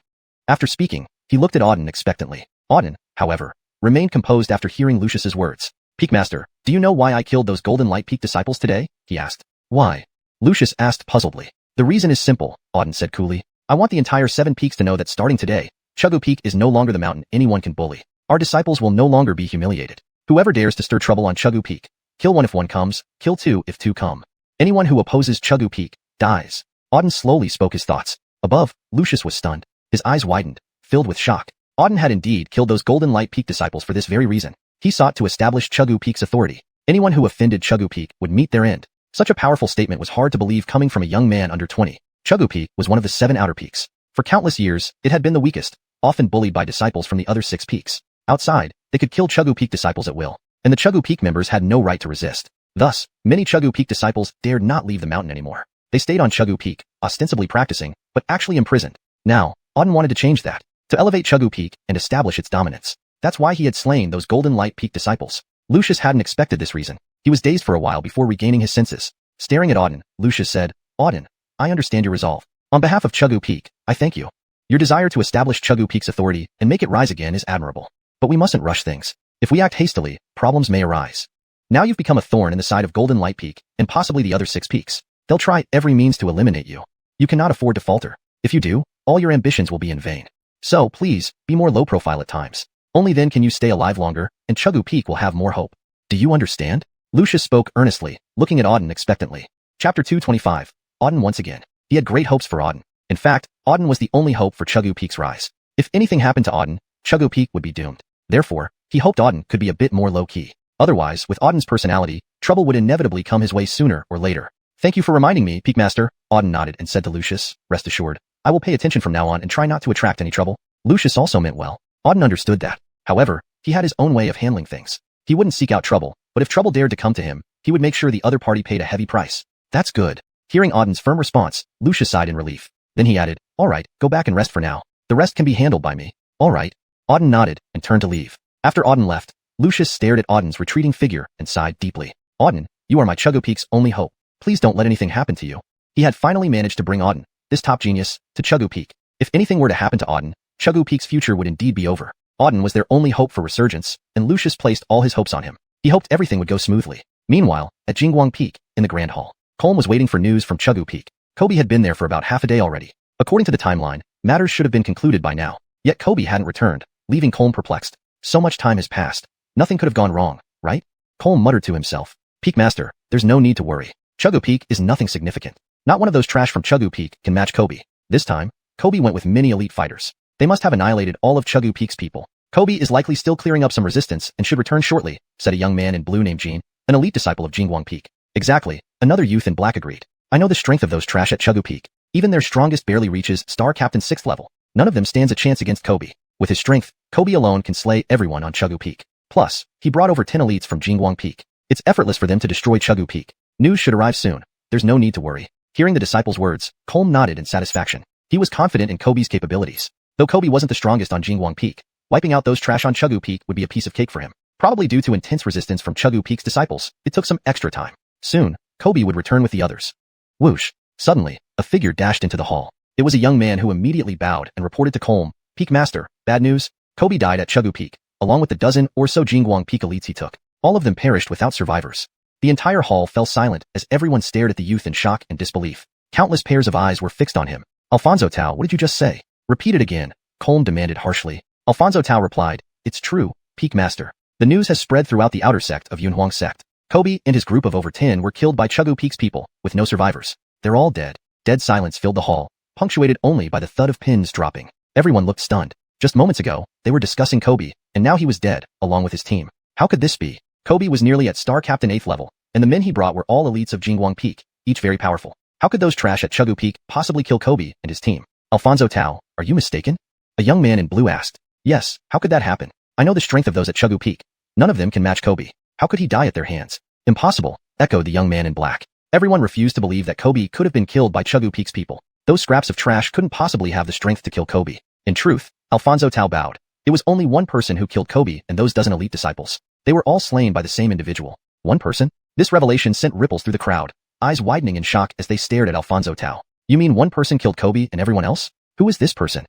After speaking, he looked at Auden expectantly. Auden, however, remained composed after hearing Lucius's words. "Peak Master, do you know why I killed those Golden Light Peak disciples today?" he asked. "Why?" Lucius asked puzzledly. "The reason is simple," Auden said coolly. "I want the entire 7 peaks to know that starting today, Chuggu Peak is no longer the mountain anyone can bully. Our disciples will no longer be humiliated. Whoever dares to stir trouble on Chuggu Peak, kill 1 if 1 comes, kill 2 if 2 come. Anyone who opposes Chuggu Peak, dies." Auden slowly spoke his thoughts. Above, Lucius was stunned. His eyes widened, filled with shock. Auden had indeed killed those Golden Light Peak disciples for this very reason. He sought to establish Chuggu Peak's authority. Anyone who offended Chuggu Peak would meet their end. Such a powerful statement was hard to believe coming from a young man under 20. Chuggu Peak was one of the 7 outer peaks. For countless years, it had been the weakest, often bullied by disciples from the other 6 peaks. Outside, they could kill Chuggu Peak disciples at will, and the Chuggu Peak members had no right to resist. Thus, many Chuggu Peak disciples dared not leave the mountain anymore. They stayed on Chuggu Peak, ostensibly practicing, but actually imprisoned. Now, Auden wanted to change that, to elevate Chuggu Peak and establish its dominance. That's why he had slain those Golden Light Peak disciples. Lucius hadn't expected this reason. He was dazed for a while before regaining his senses. Staring at Auden, Lucius said, "Auden, I understand your resolve. On behalf of Chuggu Peak, I thank you. Your desire to establish Chuggu Peak's authority and make it rise again is admirable. But we mustn't rush things. If we act hastily, problems may arise. Now you've become a thorn in the side of Golden Light Peak and possibly the other 6 peaks. They'll try every means to eliminate you. You cannot afford to falter. If you do, all your ambitions will be in vain. So, please, be more low profile at times. Only then can you stay alive longer, and Chuggu Peak will have more hope. Do you understand?" Lucius spoke earnestly, looking at Auden expectantly. Chapter 225. Auden once again. He had great hopes for Auden. In fact, Auden was the only hope for Chuggu Peak's rise. If anything happened to Auden, Chuggu Peak would be doomed. Therefore, he hoped Auden could be a bit more low-key. Otherwise, with Auden's personality, trouble would inevitably come his way sooner or later. "Thank you for reminding me, Peak Master," Auden nodded and said to Lucius, "Rest assured, I will pay attention from now on and try not to attract any trouble." Lucius also meant well. Auden understood that. However, he had his own way of handling things. He wouldn't seek out trouble, but if trouble dared to come to him, he would make sure the other party paid a heavy price. "That's good." Hearing Auden's firm response, Lucius sighed in relief. Then he added, "All right, go back and rest for now. The rest can be handled by me." "All right." Auden nodded and turned to leave. After Auden left, Lucius stared at Auden's retreating figure and sighed deeply. "Auden, you are my Chuggu Peak's only hope. Please don't let anything happen to you. He had finally managed to bring Auden, this top genius, to Chuggu Peak. If anything were to happen to Auden, Chuggu Peak's future would indeed be over. Auden was their only hope for resurgence, and Lucius placed all his hopes on him. He hoped everything would go smoothly. Meanwhile, at Jingguang Peak, in the Grand Hall, Colm was waiting for news from Chuggu Peak. Kobe had been there for about half a day already. According to the timeline, matters should have been concluded by now. Yet Kobe hadn't returned, leaving Colm perplexed. So much time has passed. Nothing could have gone wrong, right? Colm muttered to himself. Peak Master, there's no need to worry. Chuggu Peak is nothing significant. Not one of those trash from Chuggu Peak can match Kobe. This time, Kobe went with many elite fighters. They must have annihilated all of Chuggu Peak's people. Kobe is likely still clearing up some resistance and should return shortly, said a young man in blue named Jean, an elite disciple of Jingguang Peak. Exactly, another youth in black agreed. I know the strength of those trash at Chuggu Peak. Even their strongest barely reaches Star Captain 6th level. None of them stands a chance against Kobe. With his strength, Kobe alone can slay everyone on Chuggu Peak. Plus, he brought over 10 elites from Jingguang Peak. It's effortless for them to destroy Chuggu Peak. News should arrive soon. There's no need to worry. Hearing the disciple's words, Colm nodded in satisfaction. He was confident in Kobe's capabilities. Though Kobe wasn't the strongest on Jingguang Peak, wiping out those trash on Chuggu Peak would be a piece of cake for him. Probably due to intense resistance from Chuggu Peak's disciples, it took some extra time. Soon, Kobe would return with the others. Whoosh. Suddenly, a figure dashed into the hall. It was a young man who immediately bowed and reported to Colm. Peak Master, bad news. Kobe died at Chuggu Peak, along with the dozen or so Jingguang Peak elites he took. All of them perished without survivors. The entire hall fell silent as everyone stared at the youth in shock and disbelief. Countless pairs of eyes were fixed on him. Alfonso Tao, what did you just say? Repeat it again, Colm demanded harshly. Alfonso Tao replied, it's true, Peak Master. The news has spread throughout the outer sect of Yunhuang sect. Kobe and his group of over 10 were killed by Chuggu Peak's people, with no survivors. They're all dead. Dead silence filled the hall, punctuated only by the thud of pins dropping. Everyone looked stunned. Just moments ago, they were discussing Kobe, and now he was dead, along with his team. How could this be? Kobe was nearly at Star Captain 8th level, and the men he brought were all elites of Jingguang Peak, each very powerful. How could those trash at Chuggu Peak possibly kill Kobe and his team? Alfonso Tao, are you mistaken? A young man in blue asked. Yes, how could that happen? I know the strength of those at Chuggu Peak. None of them can match Kobe. How could he die at their hands? Impossible, echoed the young man in black. Everyone refused to believe that Kobe could have been killed by Chuggu Peak's people. Those scraps of trash couldn't possibly have the strength to kill Kobe. In truth, Alfonso Tao bowed. It was only one person who killed Kobe and those dozen elite disciples. They were all slain by the same individual. One person? This revelation sent ripples through the crowd, eyes widening in shock as they stared at Alfonso Tao. You mean one person killed Kobe and everyone else? Who is this person?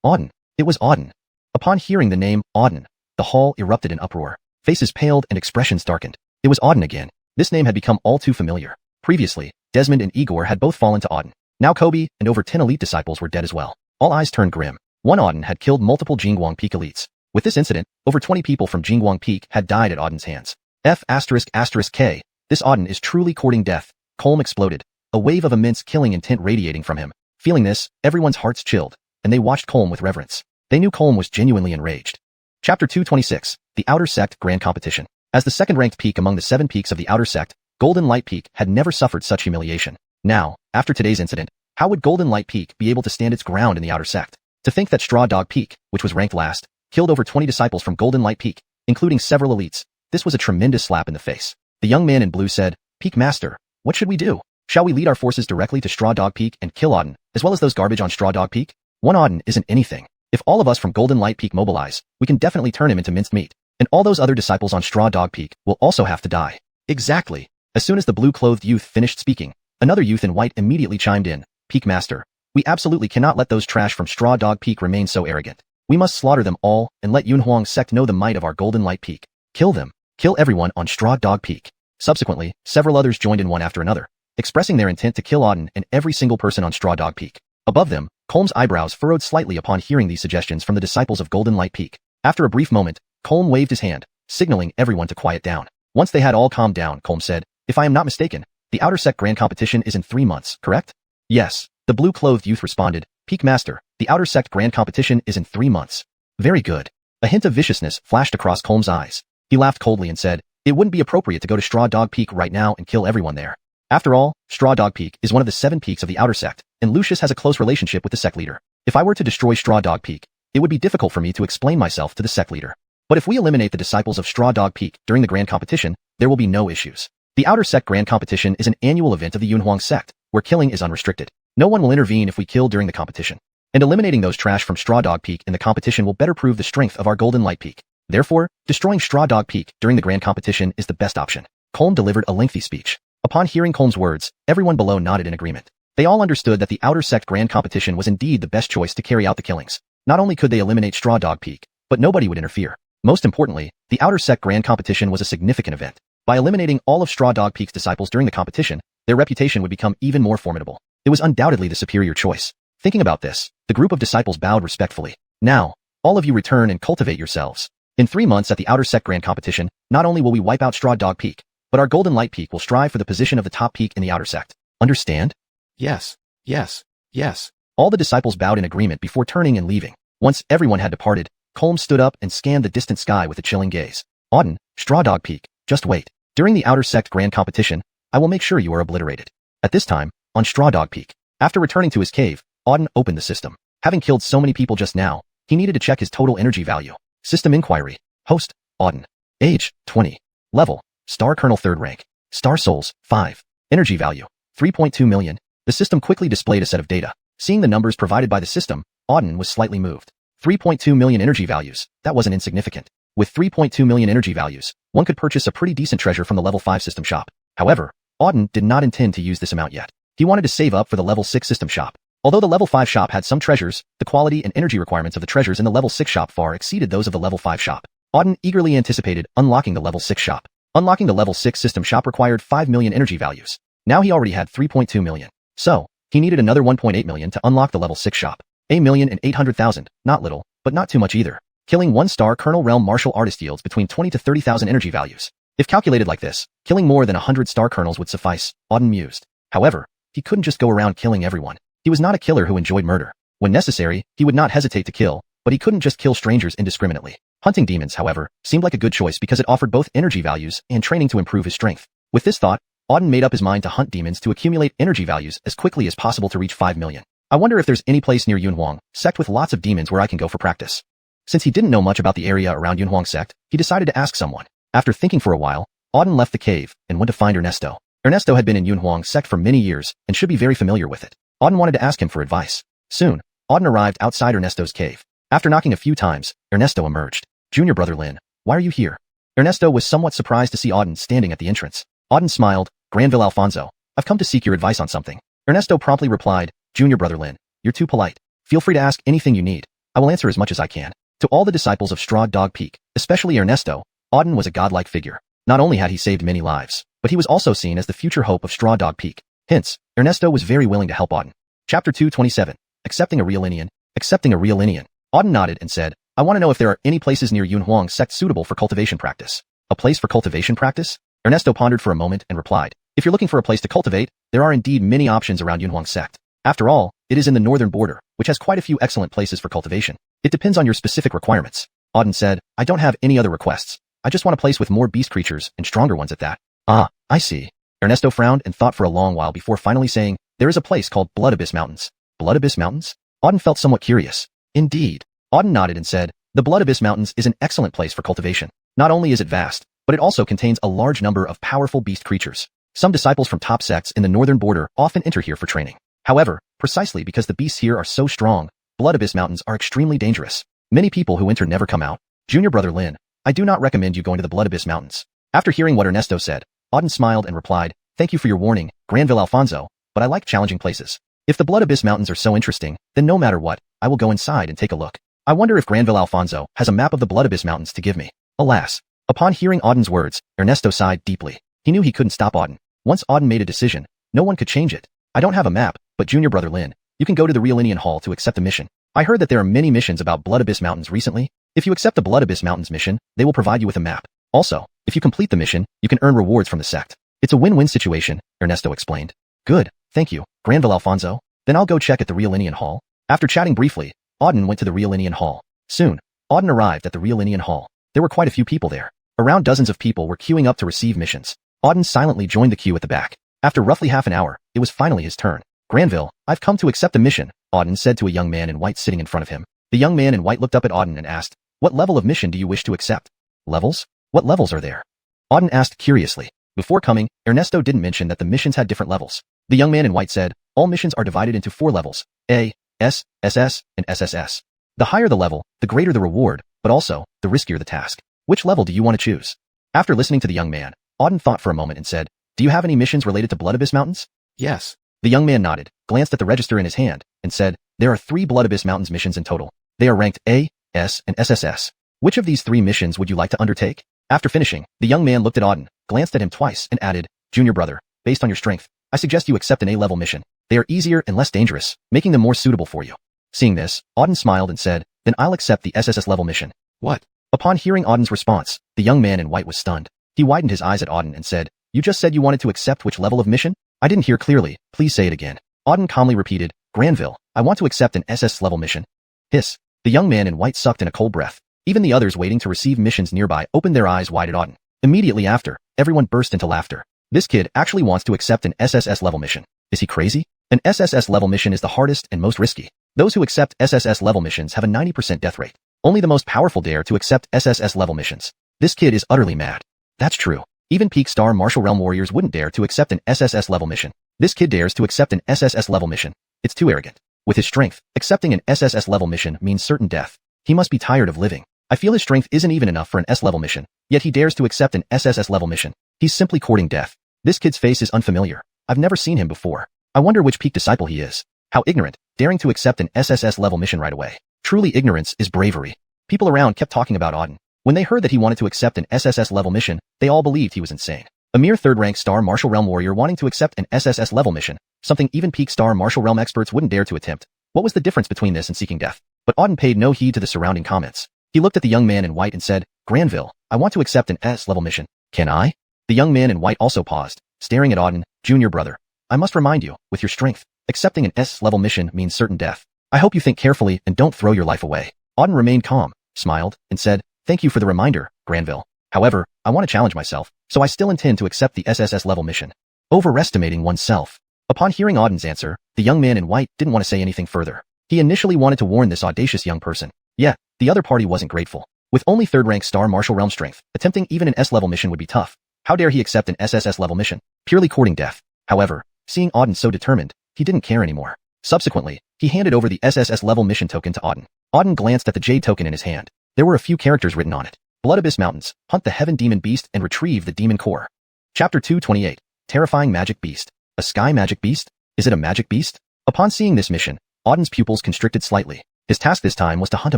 Auden. It was Auden. Upon hearing the name, Auden, the hall erupted in uproar. Faces paled and expressions darkened. It was Auden again. This name had become all too familiar. Previously, Desmond and Igor had both fallen to Auden. Now Kobe and over 10 elite disciples were dead as well. All eyes turned grim. One Auden had killed multiple Jingguang Peak elites. With this incident, over 20 people from Jingguang Peak had died at Auden's hands. F***K. This Auden is truly courting death. Colm exploded, a wave of immense killing intent radiating from him. Feeling this, everyone's hearts chilled, and they watched Colm with reverence. They knew Colm was genuinely enraged. Chapter 226, The Outer Sect Grand Competition. As the second-ranked peak among the 7 peaks of the Outer Sect, Golden Light Peak had never suffered such humiliation. Now, after today's incident, how would Golden Light Peak be able to stand its ground in the Outer Sect? To think that Straw Dog Peak, which was ranked last, killed over 20 disciples from Golden Light Peak, including several elites, this was a tremendous slap in the face. The young man in blue said, Peak Master, what should we do? Shall we lead our forces directly to Straw Dog Peak and kill Auden, as well as those garbage on Straw Dog Peak? One Auden isn't anything. If all of us from Golden Light Peak mobilize, we can definitely turn him into minced meat. And all those other disciples on Straw Dog Peak will also have to die. Exactly. As soon as the blue-clothed youth finished speaking, another youth in white immediately chimed in. Peak Master, we absolutely cannot let those trash from Straw Dog Peak remain so arrogant. We must slaughter them all and let Yunhuang sect know the might of our Golden Light Peak. Kill them. Kill everyone on Straw Dog Peak. Subsequently, several others joined in one after another, expressing their intent to kill Auden and every single person on Straw Dog Peak. Above them, Colm's eyebrows furrowed slightly upon hearing these suggestions from the disciples of Golden Light Peak. After a brief moment, Colm waved his hand, signaling everyone to quiet down. Once they had all calmed down, Colm said, if I am not mistaken, the Outer Sect Grand Competition is in 3 months, correct? Yes, the blue-clothed youth responded. Peak Master, the Outer Sect Grand Competition is in 3 months. Very good. A hint of viciousness flashed across Colm's eyes. He laughed coldly and said, it wouldn't be appropriate to go to Straw Dog Peak right now and kill everyone there. After all, Straw Dog Peak is one of the 7 peaks of the Outer Sect, and Lucius has a close relationship with the sect leader. If I were to destroy Straw Dog Peak, it would be difficult for me to explain myself to the sect leader. But if we eliminate the disciples of Straw Dog Peak during the Grand Competition, there will be no issues. The Outer Sect Grand Competition is an annual event of the Yunhuang sect, where killing is unrestricted. No one will intervene if we kill during the competition. And eliminating those trash from Straw Dog Peak in the competition will better prove the strength of our Golden Light Peak. Therefore, destroying Straw Dog Peak during the Grand Competition is the best option. Colm delivered a lengthy speech. Upon hearing Colm's words, everyone below nodded in agreement. They all understood that the Outer Sect Grand Competition was indeed the best choice to carry out the killings. Not only could they eliminate Straw Dog Peak, but nobody would interfere. Most importantly, the Outer Sect Grand Competition was a significant event. By eliminating all of Straw Dog Peak's disciples during the competition, their reputation would become even more formidable. It was undoubtedly the superior choice. Thinking about this, the group of disciples bowed respectfully. Now, all of you return and cultivate yourselves. In 3 months at the Outer Sect Grand Competition, not only will we wipe out Straw Dog Peak, but our Golden Light Peak will strive for the position of the top peak in the Outer Sect. Understand? Yes, yes, yes. All the disciples bowed in agreement before turning and leaving. Once everyone had departed, Colm stood up and scanned the distant sky with a chilling gaze. Auden, Straw Dog Peak, just wait. During the Outer Sect Grand Competition, I will make sure you are obliterated. At this time, on Straw Dog Peak. After returning to his cave, Auden opened the system. Having killed so many people just now, he needed to check his total energy value. System inquiry. Host, Auden. Age, 20. Level, Star Colonel 3rd rank. Star Souls, 5. Energy value, 3.2 million. The system quickly displayed a set of data. Seeing the numbers provided by the system, Auden was slightly moved. 3.2 million energy values, that wasn't insignificant. With 3.2 million energy values, one could purchase a pretty decent treasure from the level 5 system shop. However, Auden did not intend to use this amount yet. He wanted to save up for the level 6 system shop. Although the level 5 shop had some treasures, the quality and energy requirements of the treasures in the level 6 shop far exceeded those of the level 5 shop. Auden eagerly anticipated unlocking the level 6 shop. Unlocking the level 6 system shop required 5 million energy values. Now he already had 3.2 million. So, he needed another 1.8 million to unlock the level 6 shop. 1,800,000, not little, but not too much either. Killing 1-star Colonel Realm Martial Artist yields between 20 to 30,000 energy values. If calculated like this, killing more than 100-star colonels would suffice, Auden mused. However, he couldn't just go around killing everyone. He was not a killer who enjoyed murder. When necessary, he would not hesitate to kill, but he couldn't just kill strangers indiscriminately. Hunting demons, however, seemed like a good choice because it offered both energy values and training to improve his strength. With this thought, Auden made up his mind to hunt demons to accumulate energy values as quickly as possible to reach 5 million. I wonder if there's any place near Yunhuang sect with lots of demons where I can go for practice. Since he didn't know much about the area around Yunhuang sect, he decided to ask someone. After thinking for a while, Auden left the cave and went to find Ernesto. Ernesto had been in Yunhuang sect for many years and should be very familiar with it. Auden wanted to ask him for advice. Soon, Auden arrived outside Ernesto's cave. After knocking a few times, Ernesto emerged. Junior brother Lin, why are you here? Ernesto was somewhat surprised to see Auden standing at the entrance. Auden smiled. Granville Alfonso, I've come to seek your advice on something. Ernesto promptly replied, Junior brother Lin, you're too polite. Feel free to ask anything you need. I will answer as much as I can. To all the disciples of Straw Dog Peak, especially Ernesto, Auden was a godlike figure. Not only had he saved many lives, but he was also seen as the future hope of Straw Dog Peak. Hence, Ernesto was very willing to help Auden. Chapter 227. Accepting a real Indian. Accepting a real Indian. Auden nodded and said, I want to know if there are any places near Yunhuang sect suitable for cultivation practice. A place for cultivation practice? Ernesto pondered for a moment and replied, if you're looking for a place to cultivate, there are indeed many options around Yunhuang sect. After all, it is in the northern border, which has quite a few excellent places for cultivation. It depends on your specific requirements. Auden said, I don't have any other requests. I just want a place with more beast creatures and stronger ones at that. Ah, I see. Ernesto frowned and thought for a long while before finally saying, there is a place called Blood Abyss Mountains. Blood Abyss Mountains? Auden felt somewhat curious. Indeed. Auden nodded and said, the Blood Abyss Mountains is an excellent place for cultivation. Not only is it vast, but it also contains a large number of powerful beast creatures. Some disciples from top sects in the northern border often enter here for training. However, precisely because the beasts here are so strong, Blood Abyss Mountains are extremely dangerous. Many people who enter never come out. Junior brother Lin, I do not recommend you going to the Blood Abyss Mountains. After hearing what Ernesto said, Auden smiled and replied, thank you for your warning, Granville Alfonso, but I like challenging places. If the Blood Abyss Mountains are so interesting, then no matter what, I will go inside and take a look. I wonder if Granville Alfonso has a map of the Blood Abyss Mountains to give me. Alas. Upon hearing Auden's words, Ernesto sighed deeply. He knew he couldn't stop Auden. Once Auden made a decision, no one could change it. I don't have a map, but Junior brother Lin, you can go to the Real Indian Hall to accept a mission. I heard that there are many missions about Blood Abyss Mountains recently. If you accept the Blood Abyss Mountains mission, they will provide you with a map. Also, if you complete the mission, you can earn rewards from the sect. It's a win-win situation, Ernesto explained. Good, thank you, Granville Alfonso. Then I'll go check at the Real Indian Hall. After chatting briefly, Auden went to the Real Indian Hall. Soon, Auden arrived at the Real Indian Hall. There were quite a few people there. Around dozens of people were queuing up to receive missions. Auden silently joined the queue at the back. After roughly half an hour, it was finally his turn. Granville, I've come to accept a mission, Auden said to a young man in white sitting in front of him. The young man in white looked up at Auden and asked, what level of mission do you wish to accept? Levels? What levels are there? Auden asked curiously. Before coming, Ernesto didn't mention that the missions had different levels. The young man in white said, all missions are divided into 4 levels, A, S, SS, and SSS. The higher the level, the greater the reward, but also, the riskier the task. Which level do you want to choose? After listening to the young man, Auden thought for a moment and said, Do you have any missions related to Blood Abyss Mountains? Yes. The young man nodded, glanced at the register in his hand, and said, there are 3 Blood Abyss Mountains missions in total. They are ranked A, S, and SSS. Which of these 3 missions would you like to undertake? After finishing, the young man looked at Auden, glanced at him twice, and added, Junior brother, based on your strength, I suggest you accept an A-level mission. They are easier and less dangerous, making them more suitable for you. Seeing this, Auden smiled and said, then I'll accept the SSS level mission. What? Upon hearing Auden's response, the young man in white was stunned. He widened his eyes at Auden and said, you just said you wanted to accept which level of mission? I didn't hear clearly, please say it again. Auden calmly repeated, Granville, I want to accept an SS level mission. Hiss. The young man in white sucked in a cold breath. Even the others waiting to receive missions nearby opened their eyes wide at Auden. Immediately after, everyone burst into laughter. This kid actually wants to accept an SSS level mission. Is he crazy? An SSS level mission is the hardest and most risky. Those who accept SSS level missions have a 90% death rate. Only the most powerful dare to accept SSS level missions. This kid is utterly mad. That's true. Even peak star martial realm warriors wouldn't dare to accept an SSS level mission. This kid dares to accept an SSS level mission. It's too arrogant. With his strength, accepting an SSS level mission means certain death. He must be tired of living. I feel his strength isn't even enough for an S level mission, yet he dares to accept an SSS level mission. He's simply courting death. This kid's face is unfamiliar. I've never seen him before. I wonder which peak disciple he is. How ignorant, daring to accept an SSS level mission right away. Truly ignorance is bravery. People around kept talking about Auden. When they heard that he wanted to accept an SSS level mission, they all believed he was insane. A mere 3rd rank star martial realm warrior wanting to accept an SSS level mission, something even peak star martial realm experts wouldn't dare to attempt. What was the difference between this and seeking death? But Auden paid no heed to the surrounding comments. He looked at the young man in white and said, Granville, I want to accept an S level mission. Can I? The young man in white also paused, staring at Auden, Junior brother. I must remind you, with your strength, accepting an S level mission means certain death. I hope you think carefully and don't throw your life away. Auden remained calm, smiled, and said, thank you for the reminder, Granville. However, I want to challenge myself, so I still intend to accept the SSS level mission. Overestimating oneself. Upon hearing Auden's answer, the young man in white didn't want to say anything further. He initially wanted to warn this audacious young person. Yet, the other party wasn't grateful. With only 3rd rank star martial realm strength, attempting even an S level mission would be tough. How dare he accept an SSS level mission? Purely courting death. However, seeing Auden so determined, he didn't care anymore. Subsequently, he handed over the SSS level mission token to Auden. Auden glanced at the jade token in his hand. There were a few characters written on it. Blood Abyss Mountains, hunt the Heaven Demon Beast and retrieve the Demon Core. Chapter 228, Terrifying Magic Beast. A Sky Magic Beast? Is it a magic beast? Upon seeing this mission, Auden's pupils constricted slightly. His task this time was to hunt a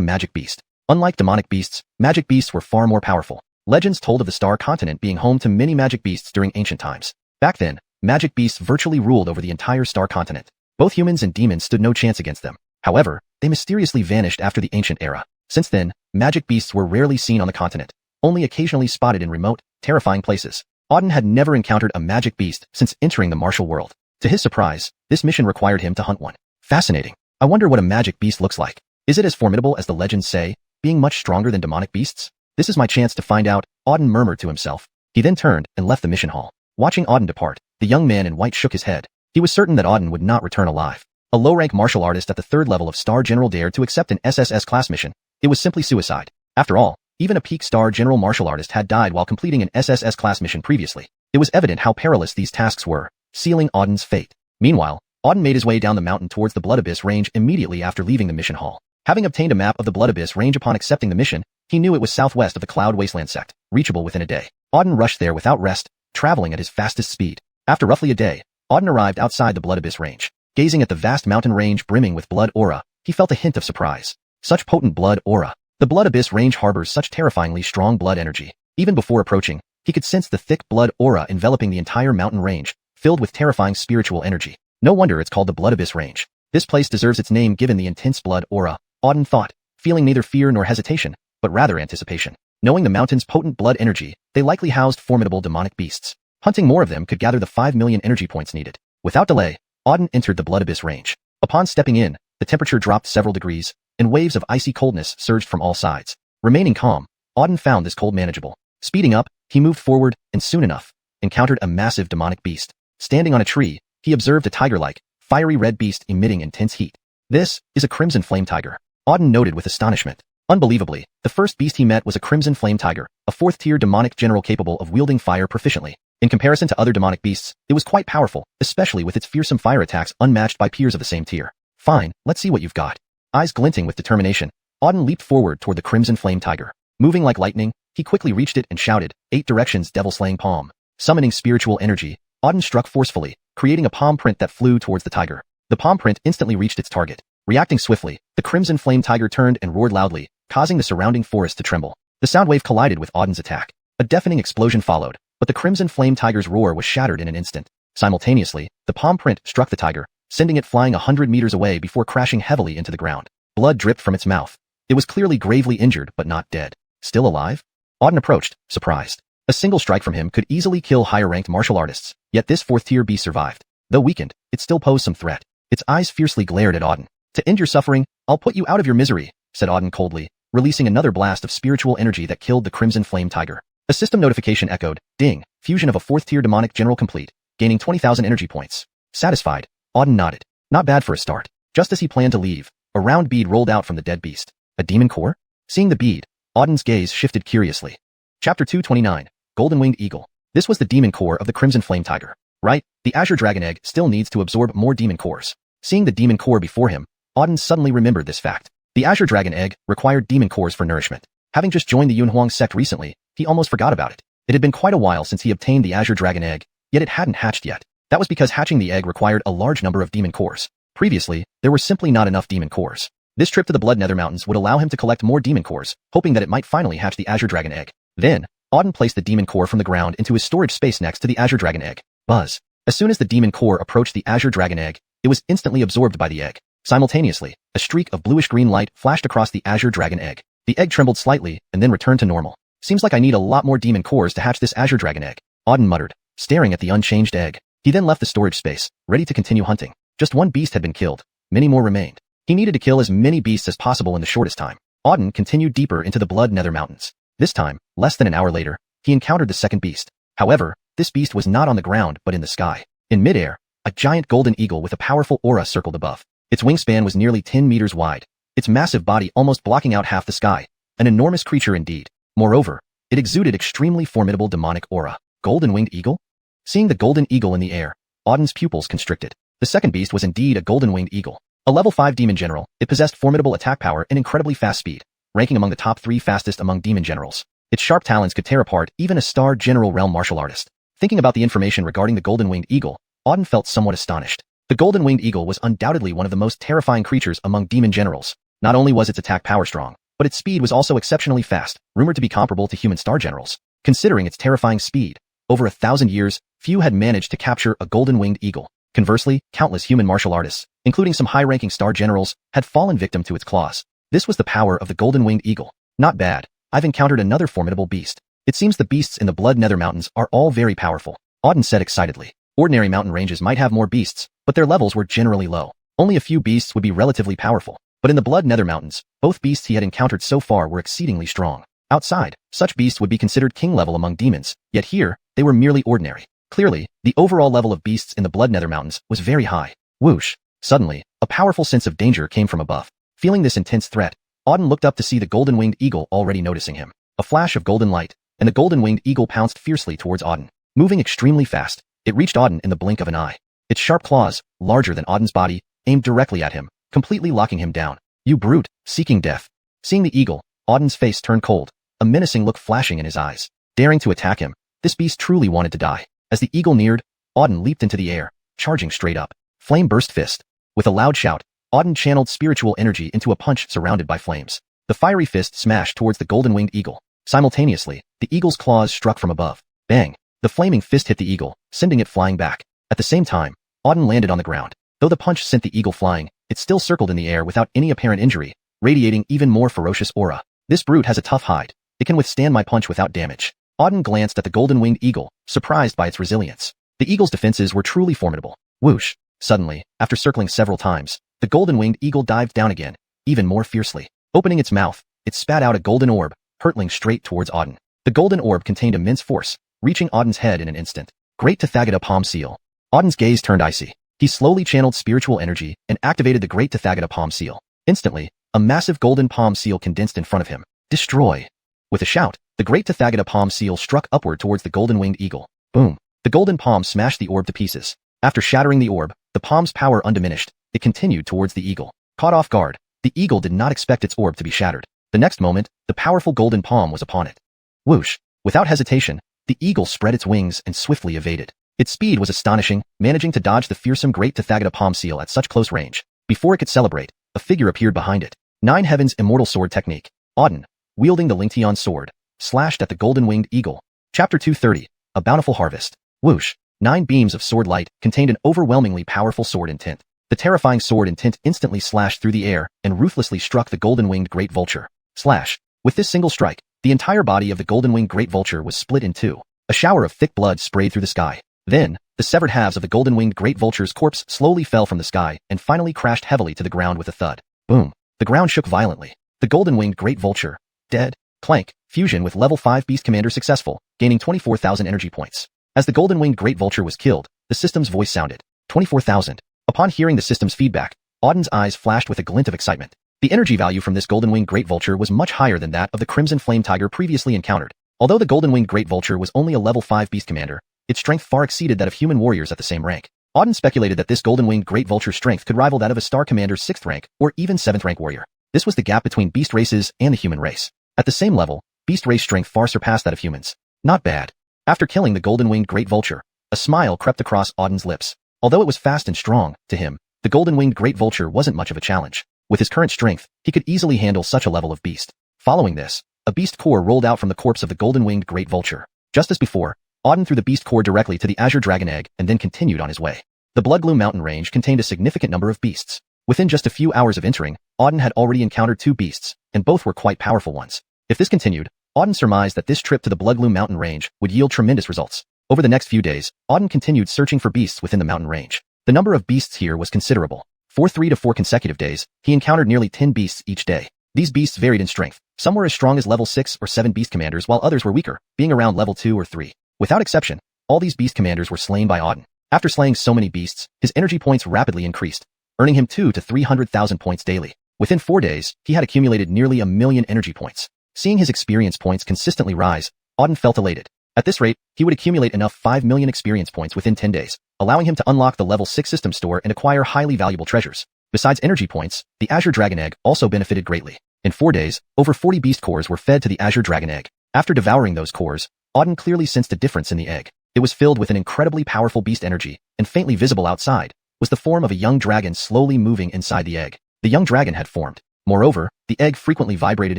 magic beast. Unlike demonic beasts, magic beasts were far more powerful. Legends told of the Star Continent being home to many magic beasts during ancient times. Back then, magic beasts virtually ruled over the entire Star Continent. Both humans and demons stood no chance against them. However, they mysteriously vanished after the ancient era. Since then, magic beasts were rarely seen on the continent, only occasionally spotted in remote, terrifying places. Auden had never encountered a magic beast since entering the martial world. To his surprise, this mission required him to hunt one. Fascinating. I wonder what a magic beast looks like. Is it as formidable as the legends say, being much stronger than demonic beasts? This is my chance to find out, Auden murmured to himself. He then turned and left the mission hall. Watching Auden depart, the young man in white shook his head. He was certain that Auden would not return alive. A low-rank martial artist at the 3rd level of Star General dared to accept an SSS class mission. It was simply suicide. After all, even a peak Star General martial artist had died while completing an SSS class mission previously. It was evident how perilous these tasks were, sealing Auden's fate. Meanwhile, Auden made his way down the mountain towards the Blood Abyss range immediately after leaving the mission hall. Having obtained a map of the Blood Abyss range upon accepting the mission, he knew it was southwest of the Cloud Wasteland sect, reachable within a day. Auden rushed there without rest, traveling at his fastest speed. After roughly a day, Auden arrived outside the Blood Abyss range. Gazing at the vast mountain range brimming with blood aura, he felt a hint of surprise. Such potent blood aura. The Blood Abyss range harbors such terrifyingly strong blood energy. Even before approaching, he could sense the thick blood aura enveloping the entire mountain range, filled with terrifying spiritual energy. No wonder it's called the Blood Abyss range. This place deserves its name given the intense blood aura, Auden thought, feeling neither fear nor hesitation, but rather anticipation. Knowing the mountain's potent blood energy, they likely housed formidable demonic beasts. Hunting more of them could gather the 5 million energy points needed. Without delay, Auden entered the Blood Abyss range. Upon stepping in, the temperature dropped several degrees, and waves of icy coldness surged from all sides. Remaining calm, Auden found this cold manageable. Speeding up, he moved forward, and soon enough, encountered a massive demonic beast. Standing on a tree, he observed a tiger-like, fiery red beast emitting intense heat. This is a crimson flame tiger. Auden noted with astonishment. Unbelievably, the first beast he met was a crimson flame tiger, a 4th-tier demonic general capable of wielding fire proficiently. In comparison to other demonic beasts, it was quite powerful, especially with its fearsome fire attacks unmatched by peers of the same tier. Fine, let's see what you've got. Eyes glinting with determination, Auden leaped forward toward the crimson flame tiger. Moving like lightning, he quickly reached it and shouted, 8 directions devil-slaying palm. Summoning spiritual energy, Auden struck forcefully, creating a palm print that flew towards the tiger. The palm print instantly reached its target. Reacting swiftly, the crimson flame tiger turned and roared loudly, causing the surrounding forest to tremble. The sound wave collided with Auden's attack. A deafening explosion followed, but the crimson flame tiger's roar was shattered in an instant. Simultaneously, the palm print struck the tiger, sending it flying 100 meters away before crashing heavily into the ground. Blood dripped from its mouth. It was clearly gravely injured but not dead. Still alive? Auden approached, surprised. A single strike from him could easily kill higher-ranked martial artists, yet this fourth-tier beast survived. Though weakened, it still posed some threat. Its eyes fiercely glared at Auden. "To end your suffering, I'll put you out of your misery," said Auden coldly, releasing another blast of spiritual energy that killed the crimson flame tiger. A system notification echoed. Ding, fusion of a fourth-tier demonic general complete, gaining 20,000 energy points. Satisfied, Auden nodded. Not bad for a start. Just as he planned to leave, a round bead rolled out from the dead beast. A demon core? Seeing the bead, Auden's gaze shifted curiously. Chapter 229, Golden-Winged Eagle. This was the demon core of the crimson flame tiger. Right, the Azure Dragon Egg still needs to absorb more demon cores. Seeing the demon core before him, Auden suddenly remembered this fact. The Azure Dragon Egg required demon cores for nourishment. Having just joined the Xuanhuan sect recently, he almost forgot about it. It had been quite a while since he obtained the Azure Dragon Egg, yet it hadn't hatched yet. That was because hatching the egg required a large number of demon cores. Previously, there were simply not enough demon cores. This trip to the Blood Nether Mountains would allow him to collect more demon cores, hoping that it might finally hatch the Azure Dragon Egg. Then, Auden placed the demon core from the ground into his storage space next to the Azure Dragon Egg. Buzz. As soon as the demon core approached the Azure Dragon Egg, it was instantly absorbed by the egg. Simultaneously, a streak of bluish-green light flashed across the Azure Dragon Egg. The egg trembled slightly and then returned to normal. Seems like I need a lot more demon cores to hatch this Azure Dragon Egg, Auden muttered, staring at the unchanged egg. He then left the storage space, ready to continue hunting. Just one beast had been killed. Many more remained. He needed to kill as many beasts as possible in the shortest time. Auden continued deeper into the Blood Nether Mountains. This time, less than an hour later, he encountered the second beast. However, this beast was not on the ground but in the sky. In midair, a giant golden eagle with a powerful aura circled above. Its wingspan was nearly 10 meters wide, its massive body almost blocking out half the sky. An enormous creature indeed. Moreover, it exuded extremely formidable demonic aura. Golden-winged eagle? Seeing the golden eagle in the air, Auden's pupils constricted. The second beast was indeed a golden-winged eagle. A level 5 demon general, it possessed formidable attack power and incredibly fast speed, ranking among the top 3 fastest among demon generals. Its sharp talons could tear apart even a star general realm martial artist. Thinking about the information regarding the golden-winged eagle, Auden felt somewhat astonished. The golden-winged eagle was undoubtedly one of the most terrifying creatures among demon generals. Not only was its attack power strong, but its speed was also exceptionally fast, rumored to be comparable to human star generals. Considering its terrifying speed, over 1,000 years, few had managed to capture a golden-winged eagle. Conversely, countless human martial artists, including some high-ranking star generals, had fallen victim to its claws. This was the power of the golden-winged eagle. Not bad. I've encountered another formidable beast. It seems the beasts in the Blood Nether Mountains are all very powerful, Auden said excitedly. Ordinary mountain ranges might have more beasts, but their levels were generally low. Only a few beasts would be relatively powerful. But in the Blood Nether Mountains, both beasts he had encountered so far were exceedingly strong. Outside, such beasts would be considered king level among demons, yet here, they were merely ordinary. Clearly, the overall level of beasts in the Blood Nether Mountains was very high. Whoosh! Suddenly, a powerful sense of danger came from above. Feeling this intense threat, Auden looked up to see the golden-winged eagle already noticing him. A flash of golden light, and the golden-winged eagle pounced fiercely towards Auden. Moving extremely fast, it reached Auden in the blink of an eye. Its sharp claws, larger than Auden's body, aimed directly at him, completely locking him down. You brute, seeking death. Seeing the eagle, Auden's face turned cold, a menacing look flashing in his eyes. Daring to attack him, this beast truly wanted to die. As the eagle neared, Auden leaped into the air, charging straight up. Flame burst fist. With a loud shout, Auden channeled spiritual energy into a punch surrounded by flames. The fiery fist smashed towards the golden-winged eagle. Simultaneously, the eagle's claws struck from above. Bang! The flaming fist hit the eagle, sending it flying back. At the same time, Auden landed on the ground. Though the punch sent the eagle flying, it still circled in the air without any apparent injury, radiating even more ferocious aura. This brute has a tough hide. It can withstand my punch without damage. Auden glanced at the golden-winged eagle, surprised by its resilience. The eagle's defenses were truly formidable. Whoosh! Suddenly, after circling several times, the golden-winged eagle dived down again, even more fiercely. Opening its mouth, it spat out a golden orb, hurtling straight towards Auden. The golden orb contained immense force, reaching Auden's head in an instant. Great Tathagata Palm Seal. Auden's gaze turned icy. He slowly channeled spiritual energy and activated the Great Tathagata Palm Seal. Instantly, a massive golden palm seal condensed in front of him. Destroy! With a shout, the Great Tathagata Palm Seal struck upward towards the golden-winged eagle. Boom! The golden palm smashed the orb to pieces. After shattering the orb, the palm's power undiminished, it continued towards the eagle. Caught off guard, the eagle did not expect its orb to be shattered. The next moment, the powerful golden palm was upon it. Whoosh! Without hesitation, the eagle spread its wings and swiftly evaded. Its speed was astonishing, managing to dodge the fearsome Great Tathagata palm seal at such close range. Before it could celebrate, a figure appeared behind it. Nine Heaven's immortal sword technique. Auden, wielding the Lingtian sword, slashed at the golden-winged eagle. Chapter 230, A Bountiful Harvest. Whoosh. 9 beams of sword light contained an overwhelmingly powerful sword intent. The terrifying sword intent instantly slashed through the air and ruthlessly struck the golden-winged great vulture. Slash. With this single strike, the entire body of the golden-winged great vulture was split in two. A shower of thick blood sprayed through the sky. Then, the severed halves of the golden-winged great vulture's corpse slowly fell from the sky and finally crashed heavily to the ground with a thud. Boom. The ground shook violently. The golden-winged great vulture. Dead. Clank. Fusion with level 5 beast commander successful, gaining 24,000 energy points. As the golden-winged great vulture was killed, the system's voice sounded. 24,000. Upon hearing the system's feedback, Auden's eyes flashed with a glint of excitement. The energy value from this golden-winged great vulture was much higher than that of the crimson flame tiger previously encountered. Although the golden-winged great vulture was only a level 5 beast commander, its strength far exceeded that of human warriors at the same rank. Auden speculated that this golden-winged great vulture's strength could rival that of a star commander's 6th rank or even 7th rank warrior. This was the gap between beast races and the human race. At the same level, beast race strength far surpassed that of humans. Not bad. After killing the golden-winged great vulture, a smile crept across Auden's lips. Although it was fast and strong, to him, the golden-winged great vulture wasn't much of a challenge. With his current strength, he could easily handle such a level of beast. Following this, a beast core rolled out from the corpse of the golden-winged great vulture. Just as before, Auden threw the beast core directly to the azure dragon egg and then continued on his way. The Bloodgloom mountain range contained a significant number of beasts. Within just a few hours of entering, Auden had already encountered 2 beasts, and both were quite powerful ones. If this continued, Auden surmised that this trip to the Bloodgloom mountain range would yield tremendous results. Over the next few days, Auden continued searching for beasts within the mountain range. The number of beasts here was considerable. For 3 to 4 consecutive days, he encountered nearly 10 beasts each day. These beasts varied in strength. Some were as strong as level 6 or 7 beast commanders while others were weaker, being around level 2 or 3. Without exception, all these beast commanders were slain by Auden. After slaying so many beasts, his energy points rapidly increased, earning him 200,000 to 300,000 points daily. Within 4 days, he had accumulated nearly 1,000,000 energy points. Seeing his experience points consistently rise, Auden felt elated. At this rate, he would accumulate enough 5 million experience points within 10 days, allowing him to unlock the level 6 system store and acquire highly valuable treasures. Besides energy points, the Azure Dragon Egg also benefited greatly. In 4 days, over 40 beast cores were fed to the Azure Dragon Egg. After devouring those cores, Auden clearly sensed a difference in the egg. It was filled with an incredibly powerful beast energy, and faintly visible outside was the form of a young dragon slowly moving inside the egg. The young dragon had formed. Moreover, the egg frequently vibrated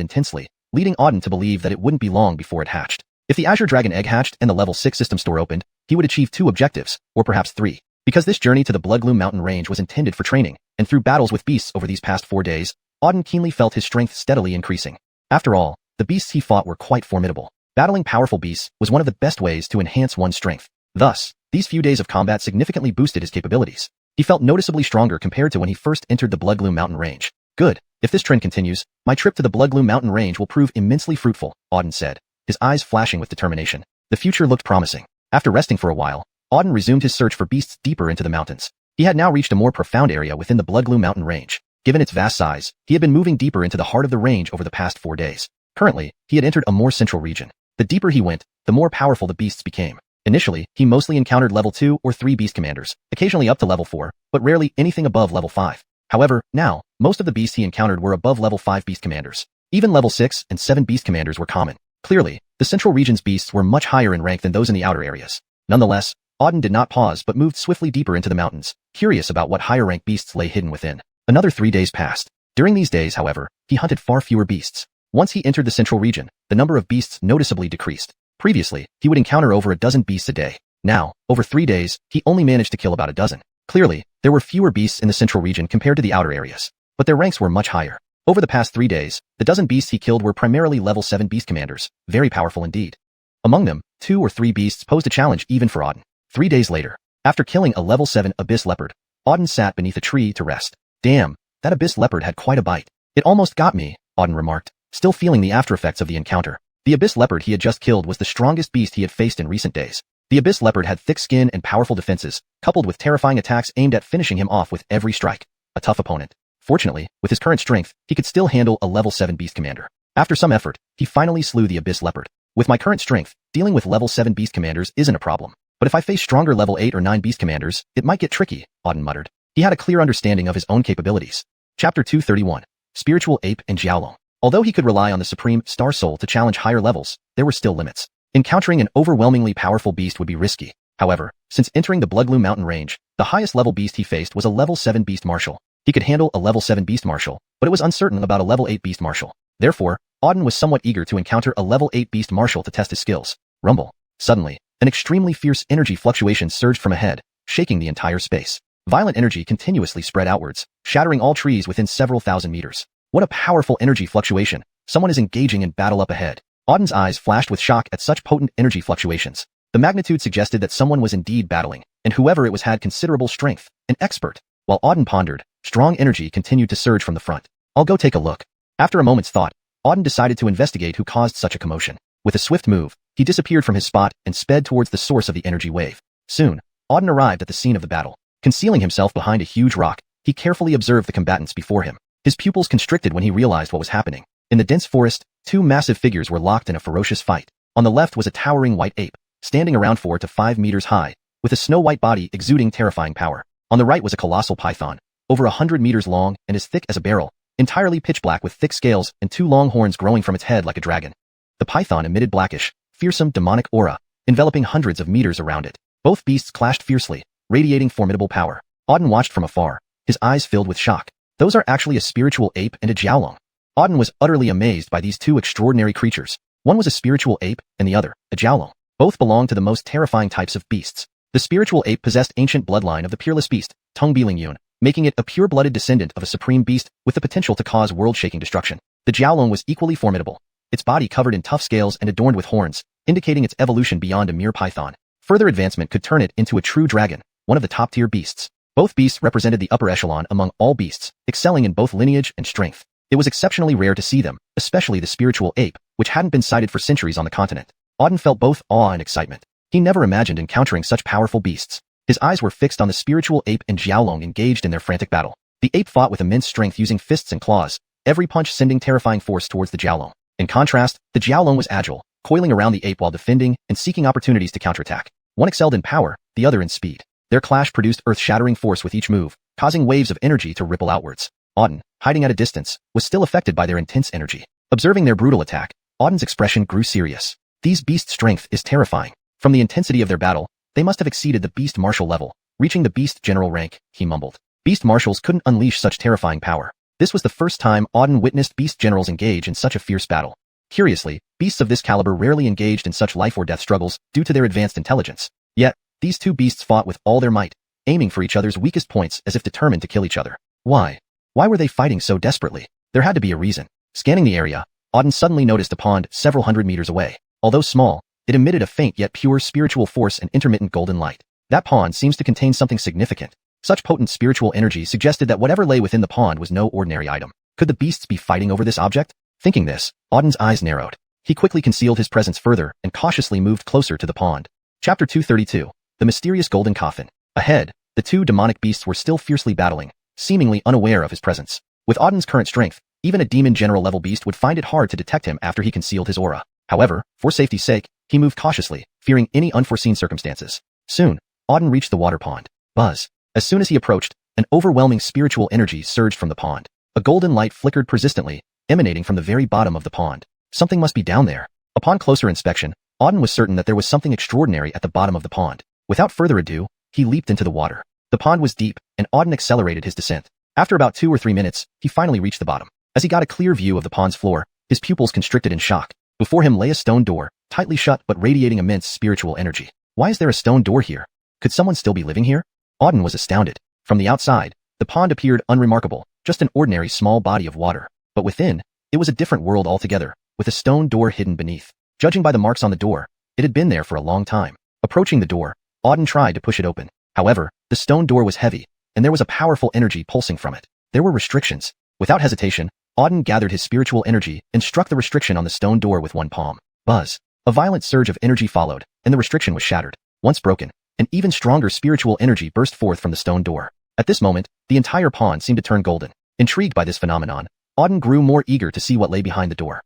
intensely, leading Auden to believe that it wouldn't be long before it hatched. If the Azure Dragon Egg hatched and the level 6 system store opened, he would achieve 2 objectives, or perhaps 3. Because this journey to the Bloodgloom mountain range was intended for training, and through battles with beasts over these past 4 days, Auden keenly felt his strength steadily increasing. After all, the beasts he fought were quite formidable. Battling powerful beasts was one of the best ways to enhance one's strength. Thus, these few days of combat significantly boosted his capabilities. He felt noticeably stronger compared to when he first entered the Bloodgloom mountain range. Good. If this trend continues, my trip to the Bloodgloom mountain range will prove immensely fruitful, Auden said, his eyes flashing with determination. The future looked promising. After resting for a while, Auden resumed his search for beasts deeper into the mountains. He had now reached a more profound area within the Bloodgloom mountain range. Given its vast size, he had been moving deeper into the heart of the range over the past 4 days. Currently, he had entered a more central region. The deeper he went, the more powerful the beasts became. Initially, he mostly encountered level 2 or 3 beast commanders, occasionally up to level 4, but rarely anything above level 5. However, now, most of the beasts he encountered were above level 5 beast commanders. Even level 6 and 7 beast commanders were common. Clearly, the central region's beasts were much higher in rank than those in the outer areas. Nonetheless, Auden did not pause but moved swiftly deeper into the mountains, curious about what higher rank beasts lay hidden within. Another 3 days passed. During these days, however, he hunted far fewer beasts. Once he entered the central region, the number of beasts noticeably decreased. Previously, he would encounter over a dozen beasts a day. Now, over 3 days, he only managed to kill about a dozen. Clearly, there were fewer beasts in the central region compared to the outer areas, but their ranks were much higher. Over the past 3 days, the dozen beasts he killed were primarily level 7 beast commanders, very powerful indeed. Among them, 2 or 3 beasts posed a challenge even for Auden. 3 days later, after killing a level 7 abyss leopard, Auden sat beneath a tree to rest. Damn, that abyss leopard had quite a bite. It almost got me, Auden remarked, still feeling the aftereffects of the encounter. The abyss leopard he had just killed was the strongest beast he had faced in recent days. The abyss leopard had thick skin and powerful defenses, coupled with terrifying attacks aimed at finishing him off with every strike. A tough opponent. Fortunately, with his current strength, he could still handle a level 7 beast commander. After some effort, he finally slew the abyss leopard. With my current strength, dealing with level 7 beast commanders isn't a problem. But if I face stronger level 8 or 9 beast commanders, it might get tricky, Auden muttered. He had a clear understanding of his own capabilities. Chapter 231. Spiritual Ape and Xiaolong. Although he could rely on the Supreme Star Soul to challenge higher levels, there were still limits. Encountering an overwhelmingly powerful beast would be risky. However, since entering the Bloodgloom mountain range, the highest level beast he faced was a level 7 beast martial. He could handle a level 7 beast martial, but it was uncertain about a level 8 beast martial. Therefore, Auden was somewhat eager to encounter a level 8 beast martial to test his skills. Rumble. Suddenly, an extremely fierce energy fluctuation surged from ahead, shaking the entire space. Violent energy continuously spread outwards, shattering all trees within several thousand meters. What a powerful energy fluctuation. Someone is engaging in battle up ahead. Auden's eyes flashed with shock at such potent energy fluctuations. The magnitude suggested that someone was indeed battling, and whoever it was had considerable strength, an expert. While Auden pondered, strong energy continued to surge from the front. I'll go take a look. After a moment's thought, Auden decided to investigate who caused such a commotion. With a swift move, he disappeared from his spot and sped towards the source of the energy wave. Soon, Auden arrived at the scene of the battle. Concealing himself behind a huge rock, he carefully observed the combatants before him. His pupils constricted when he realized what was happening. In the dense forest, two massive figures were locked in a ferocious fight. On the left was a towering white ape, standing around 4 to 5 meters high, with a snow-white body exuding terrifying power. On the right was a colossal python, over 100 meters long and as thick as a barrel, entirely pitch black with thick scales and 2 long horns growing from its head like a dragon. The python emitted blackish, fearsome demonic aura, enveloping hundreds of meters around it. Both beasts clashed fiercely, radiating formidable power. Auden watched from afar, his eyes filled with shock. Those are actually a spiritual ape and a xiaolong. Auden was utterly amazed by these two extraordinary creatures. One was a spiritual ape, and the other, a xiaolong. Both belonged to the most terrifying types of beasts. The spiritual ape possessed ancient bloodline of the Peerless beast, Tongbeilingyun, making it a pure-blooded descendant of a supreme beast with the potential to cause world-shaking destruction. The xiaolong was equally formidable, its body covered in tough scales and adorned with horns, indicating its evolution beyond a mere python. Further advancement could turn it into a true dragon, one of the top-tier beasts. Both beasts represented the upper echelon among all beasts, excelling in both lineage and strength. It was exceptionally rare to see them, especially the spiritual ape, which hadn't been sighted for centuries on the continent. Auden felt both awe and excitement. He never imagined encountering such powerful beasts. His eyes were fixed on the spiritual ape and xiaolong engaged in their frantic battle. The ape fought with immense strength using fists and claws, every punch sending terrifying force towards the xiaolong. In contrast, the xiaolong was agile, coiling around the ape while defending and seeking opportunities to counterattack. One excelled in power, the other in speed. Their clash produced earth-shattering force with each move, causing waves of energy to ripple outwards. Auden, hiding at a distance, was still affected by their intense energy. Observing their brutal attack, Auden's expression grew serious. These beasts' strength is terrifying. From the intensity of their battle, they must have exceeded the beast marshal level, reaching the beast general rank, he mumbled. Beast marshals couldn't unleash such terrifying power. This was the first time Auden witnessed beast generals engage in such a fierce battle. Curiously, beasts of this caliber rarely engaged in such life-or-death struggles due to their advanced intelligence. Yet, these two beasts fought with all their might, aiming for each other's weakest points as if determined to kill each other. Why? Why were they fighting so desperately? There had to be a reason. Scanning the area, Auden suddenly noticed a pond several hundred meters away. Although small, it emitted a faint yet pure spiritual force and intermittent golden light. That pond seems to contain something significant. Such potent spiritual energy suggested that whatever lay within the pond was no ordinary item. Could the beasts be fighting over this object? Thinking this, Auden's eyes narrowed. He quickly concealed his presence further and cautiously moved closer to the pond. Chapter 232. The Mysterious Golden Coffin. Ahead, the two demonic beasts were still fiercely battling, seemingly unaware of his presence. With Auden's current strength, even a demon general level beast would find it hard to detect him after he concealed his aura. However, for safety's sake, he moved cautiously, fearing any unforeseen circumstances. Soon, Auden reached the water pond. Buzz. As soon as he approached, an overwhelming spiritual energy surged from the pond. A golden light flickered persistently, emanating from the very bottom of the pond. Something must be down there. Upon closer inspection, Auden was certain that there was something extraordinary at the bottom of the pond. Without further ado, he leaped into the water. The pond was deep, and Auden accelerated his descent. After about 2 or 3 minutes, he finally reached the bottom. As he got a clear view of the pond's floor, his pupils constricted in shock. Before him lay a stone door, tightly shut but radiating immense spiritual energy. Why is there a stone door here? Could someone still be living here? Auden was astounded. From the outside, the pond appeared unremarkable, just an ordinary small body of water. But within, it was a different world altogether, with a stone door hidden beneath. Judging by the marks on the door, it had been there for a long time. Approaching the door, Auden tried to push it open. However, the stone door was heavy, and there was a powerful energy pulsing from it. There were restrictions. Without hesitation, Auden gathered his spiritual energy and struck the restriction on the stone door with one palm. Buzz. A violent surge of energy followed, and the restriction was shattered. Once broken, an even stronger spiritual energy burst forth from the stone door. At this moment, the entire pond seemed to turn golden. Intrigued by this phenomenon, Auden grew more eager to see what lay behind the door.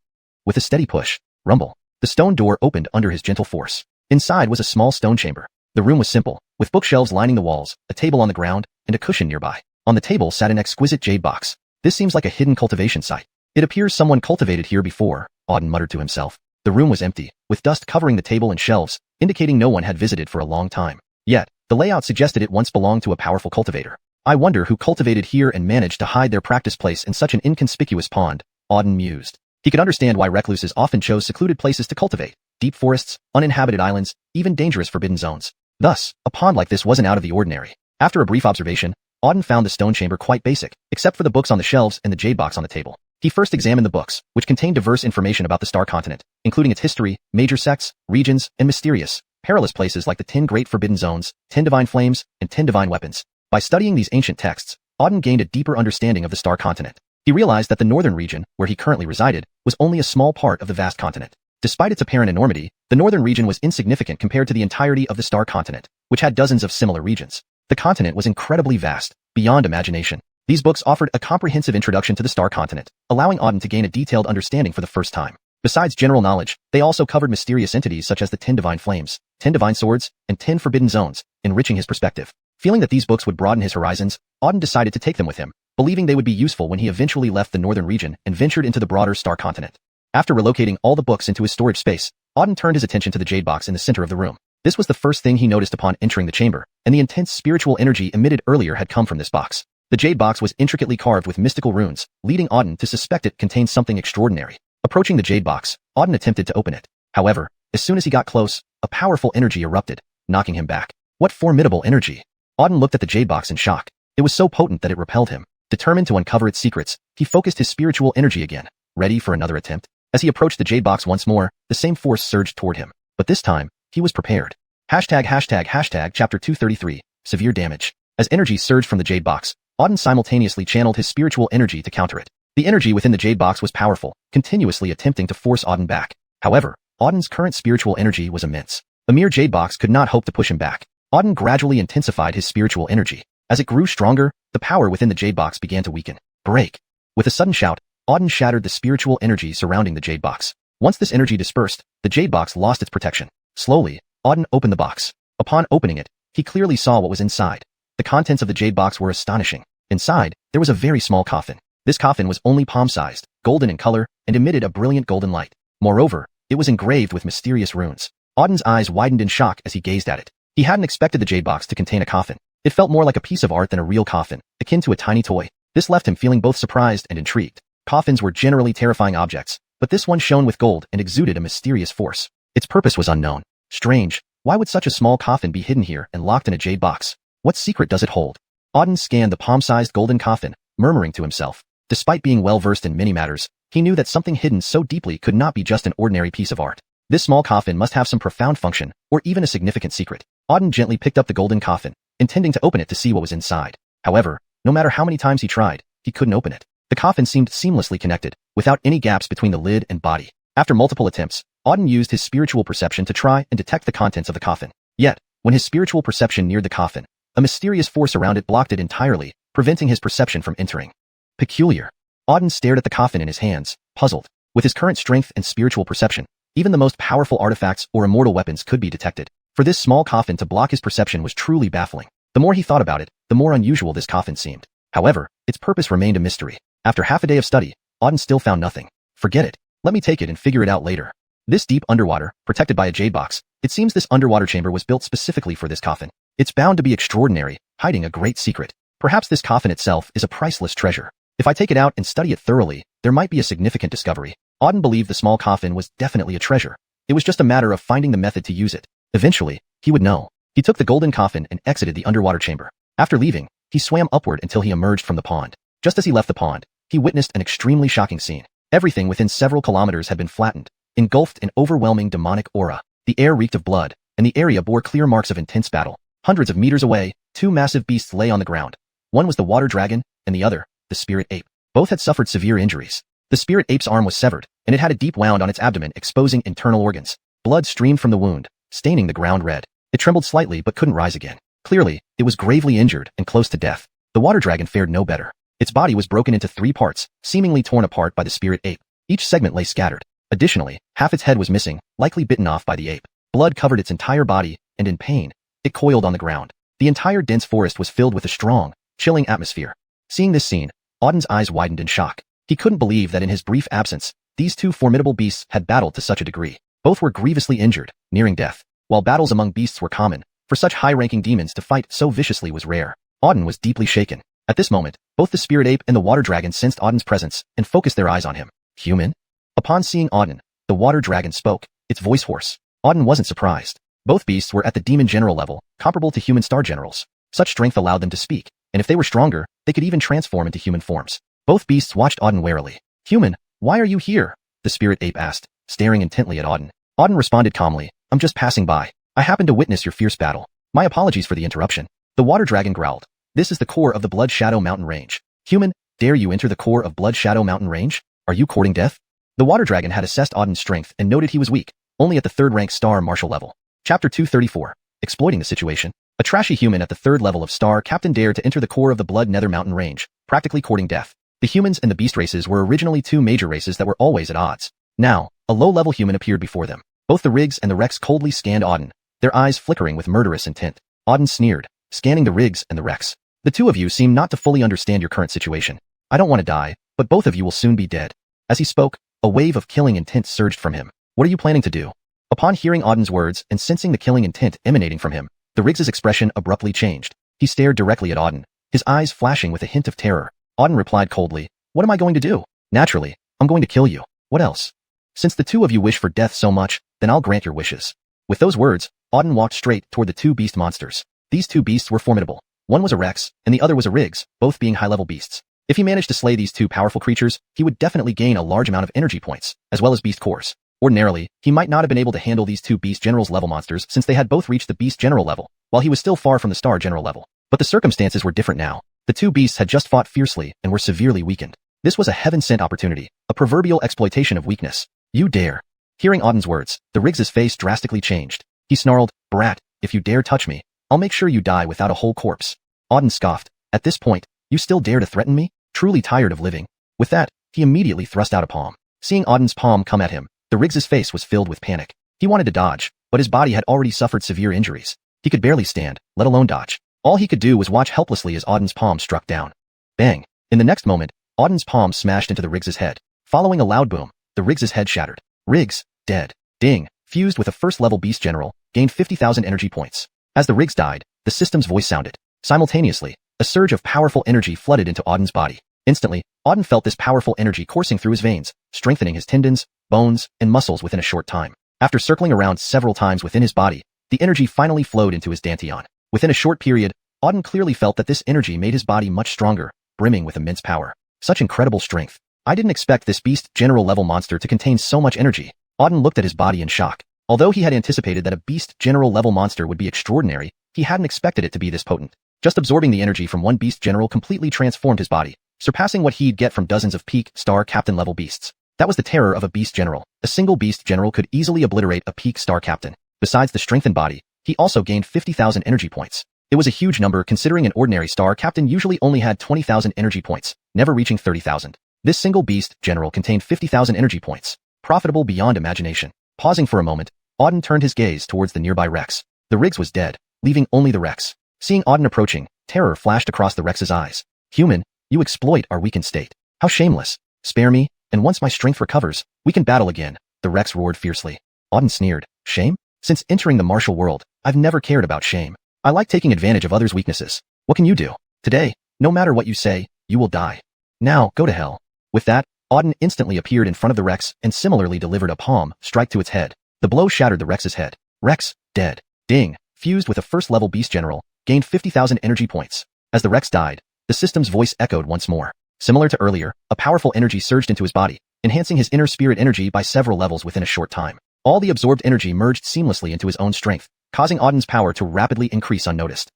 With a steady push, rumble, the stone door opened under his gentle force. Inside was a small stone chamber. The room was simple, with bookshelves lining the walls, a table on the ground, and a cushion nearby. On the table sat an exquisite jade box. This seems like a hidden cultivation site. It appears someone cultivated here before, Auden muttered to himself. The room was empty, with dust covering the table and shelves, indicating no one had visited for a long time. Yet, the layout suggested it once belonged to a powerful cultivator. I wonder who cultivated here and managed to hide their practice place in such an inconspicuous pond, Auden mused. He could understand why recluses often chose secluded places to cultivate: deep forests, uninhabited islands, even dangerous forbidden zones. Thus, a pond like this wasn't out of the ordinary. After a brief observation, Auden found the stone chamber quite basic, except for the books on the shelves and the jade box on the table. He first examined the books, which contained diverse information about the star continent, including its history, major sects, regions, and mysterious, perilous places like the 10 Great Forbidden Zones, 10 Divine Flames, and 10 Divine Weapons. By studying these ancient texts, Auden gained a deeper understanding of the star continent. He realized that the northern region, where he currently resided, was only a small part of the vast continent. Despite its apparent enormity, the northern region was insignificant compared to the entirety of the star continent, which had dozens of similar regions. The continent was incredibly vast, beyond imagination. These books offered a comprehensive introduction to the star continent, allowing Auden to gain a detailed understanding for the first time. Besides general knowledge, they also covered mysterious entities such as the 10 Divine Flames, 10 Divine Swords, and 10 Forbidden Zones, enriching his perspective. Feeling that these books would broaden his horizons, Auden decided to take them with him, believing they would be useful when he eventually left the northern region and ventured into the broader star continent. After relocating all the books into his storage space, Auden turned his attention to the jade box in the center of the room. This was the first thing he noticed upon entering the chamber, and the intense spiritual energy emitted earlier had come from this box. The jade box was intricately carved with mystical runes, leading Auden to suspect it contained something extraordinary. Approaching the jade box, Auden attempted to open it. However, as soon as he got close, a powerful energy erupted, knocking him back. What formidable energy! Auden looked at the jade box in shock. It was so potent that it repelled him. Determined to uncover its secrets, he focused his spiritual energy again, ready for another attempt. As he approached the jade box once more, the same force surged toward him. But this time, he was prepared. Chapter 233, Severe Damage. As energy surged from the jade box, Auden simultaneously channeled his spiritual energy to counter it. The energy within the jade box was powerful, continuously attempting to force Auden back. However, Auden's current spiritual energy was immense. A mere jade box could not hope to push him back. Auden gradually intensified his spiritual energy. As it grew stronger, the power within the jade box began to weaken. Break! With a sudden shout, Auden shattered the spiritual energy surrounding the jade box. Once this energy dispersed, the jade box lost its protection. Slowly, Auden opened the box. Upon opening it, he clearly saw what was inside. The contents of the jade box were astonishing. Inside, there was a very small coffin. This coffin was only palm-sized, golden in color, and emitted a brilliant golden light. Moreover, it was engraved with mysterious runes. Auden's eyes widened in shock as he gazed at it. He hadn't expected the jade box to contain a coffin. It felt more like a piece of art than a real coffin, akin to a tiny toy. This left him feeling both surprised and intrigued. Coffins were generally terrifying objects, but this one shone with gold and exuded a mysterious force. Its purpose was unknown. Strange, why would such a small coffin be hidden here and locked in a jade box? What secret does it hold? Auden scanned the palm-sized golden coffin, murmuring to himself. Despite being well-versed in many matters, he knew that something hidden so deeply could not be just an ordinary piece of art. This small coffin must have some profound function, or even a significant secret. Auden gently picked up the golden coffin, intending to open it to see what was inside. However, no matter how many times he tried, he couldn't open it. The coffin seemed seamlessly connected, without any gaps between the lid and body. After multiple attempts, Auden used his spiritual perception to try and detect the contents of the coffin. Yet, when his spiritual perception neared the coffin, a mysterious force around it blocked it entirely, preventing his perception from entering. Peculiar. Auden stared at the coffin in his hands, puzzled. With his current strength and spiritual perception, even the most powerful artifacts or immortal weapons could be detected. For this small coffin to block his perception was truly baffling. The more he thought about it, the more unusual this coffin seemed. However, its purpose remained a mystery. After half a day of study, Auden still found nothing. Forget it. Let me take it and figure it out later. This deep underwater, protected by a jade box, it seems this underwater chamber was built specifically for this coffin. It's bound to be extraordinary, hiding a great secret. Perhaps this coffin itself is a priceless treasure. If I take it out and study it thoroughly, there might be a significant discovery. Auden believed the small coffin was definitely a treasure. It was just a matter of finding the method to use it. Eventually, he would know. He took the golden coffin and exited the underwater chamber. After leaving, he swam upward until he emerged from the pond. Just as he left the pond, he witnessed an extremely shocking scene. Everything within several kilometers had been flattened, engulfed in overwhelming demonic aura. The air reeked of blood, and the area bore clear marks of intense battle. Hundreds of meters away, two massive beasts lay on the ground. One was the water dragon, and the other, the spirit ape. Both had suffered severe injuries. The spirit ape's arm was severed, and it had a deep wound on its abdomen exposing internal organs. Blood streamed from the wound, staining the ground red. It trembled slightly but couldn't rise again. Clearly, it was gravely injured and close to death. The water dragon fared no better. Its body was broken into 3 parts, seemingly torn apart by the spirit ape. Each segment lay scattered. Additionally, half its head was missing, likely bitten off by the ape. Blood covered its entire body, and in pain, it coiled on the ground. The entire dense forest was filled with a strong, chilling atmosphere. Seeing this scene, Auden's eyes widened in shock. He couldn't believe that in his brief absence, These two formidable beasts had battled to such a degree. Both were grievously injured, nearing death. While battles among beasts were common, for such high-ranking demons to fight so viciously was rare. Auden was deeply shaken. At this moment, both the spirit ape and the water dragon sensed Auden's presence and focused their eyes on him. Human? Upon seeing Auden, the water dragon spoke, its voice hoarse. Auden wasn't surprised. Both beasts were at the demon general level, comparable to human star generals. Such strength allowed them to speak, and if they were stronger, they could even transform into human forms. Both beasts watched Auden warily. Human, why are you here? The spirit ape asked, staring intently at Auden. Auden responded calmly, I'm just passing by. I happened to witness your fierce battle. My apologies for the interruption. The water dragon growled. This is the core of the Blood Shadow Mountain Range. Human, dare you enter the core of Blood Shadow Mountain Range? Are you courting death? The water dragon had assessed Auden's strength and noted he was weak, only at the third-rank star marshal level. Chapter 234. Exploiting the situation. A trashy human at the third level of star captain dared to enter the core of the Blood Nether Mountain Range, practically courting death. The humans and the beast races were originally two major races that were always at odds. Now, a low-level human appeared before them. Both the Rigs and the Rex coldly scanned Auden, their eyes flickering with murderous intent. Auden sneered, scanning the Rigs and the Rex. The two of you seem not to fully understand your current situation. I don't want to die, but both of you will soon be dead. As he spoke, a wave of killing intent surged from him. What are you planning to do? Upon hearing Auden's words and sensing the killing intent emanating from him, the Riggs' expression abruptly changed. He stared directly at Auden, his eyes flashing with a hint of terror. Auden replied coldly, what am I going to do? Naturally, I'm going to kill you. What else? Since the two of you wish for death so much, then I'll grant your wishes. With those words, Auden walked straight toward the two beast monsters. These two beasts were formidable. One was a Rex, and the other was a Riggs, both being high-level beasts. If he managed to slay these two powerful creatures, he would definitely gain a large amount of energy points, as well as beast cores. Ordinarily, he might not have been able to handle these two beast generals level monsters since they had both reached the beast general level, while he was still far from the star general level. But the circumstances were different now. The two beasts had just fought fiercely and were severely weakened. This was a heaven-sent opportunity, a proverbial exploitation of weakness. You dare. Hearing Auden's words, the Riggs' face drastically changed. He snarled, brat, if you dare touch me, I'll make sure you die without a whole corpse. Auden scoffed. At this point, you still dare to threaten me? Truly tired of living. With that, he immediately thrust out a palm. Seeing Auden's palm come at him, the Riggs' face was filled with panic. He wanted to dodge, but his body had already suffered severe injuries. He could barely stand, let alone dodge. All he could do was watch helplessly as Auden's palm struck down. Bang! In the next moment, Auden's palm smashed into the Riggs' head. Following a loud boom, the Riggs' head shattered. Riggs, dead. Ding, fused with a first-level beast general, gained 50,000 energy points. As the Riggs died, the system's voice sounded. Simultaneously, a surge of powerful energy flooded into Auden's body. Instantly, Auden felt this powerful energy coursing through his veins, strengthening his tendons, bones, and muscles within a short time. After circling around several times within his body, the energy finally flowed into his dantian. Within a short period, Auden clearly felt that this energy made his body much stronger, brimming with immense power. Such incredible strength. I didn't expect this beast general level monster to contain so much energy. Auden looked at his body in shock. Although he had anticipated that a beast general level monster would be extraordinary, he hadn't expected it to be this potent. Just absorbing the energy from one beast general completely transformed his body, surpassing what he'd get from dozens of peak star captain level beasts. That was the terror of a beast general. A single beast general could easily obliterate a peak star captain. Besides the strengthened body, he also gained 50,000 energy points. It was a huge number considering an ordinary star captain usually only had 20,000 energy points, never reaching 30,000. This single beast general contained 50,000 energy points. Profitable beyond imagination. Pausing for a moment, Auden turned his gaze towards the nearby Rex. The Riggs was dead, leaving only the Rex. Seeing Auden approaching, terror flashed across the Rex's eyes. Human, you exploit our weakened state. How shameless. Spare me, and once my strength recovers, we can battle again, the Rex roared fiercely. Auden sneered. Shame? Since entering the martial world, I've never cared about shame. I like taking advantage of others' weaknesses. What can you do? Today, no matter what you say, you will die. Now, go to hell. With that, Auden instantly appeared in front of the Rex and similarly delivered a palm strike to its head. The blow shattered the Rex's head. Rex, dead. Ding, fused with a first-level beast general, gained 50,000 energy points. As the Rex died, the system's voice echoed once more. Similar to earlier, a powerful energy surged into his body, enhancing his inner spirit energy by several levels within a short time. All the absorbed energy merged seamlessly into his own strength, causing Auden's power to rapidly increase unnoticed.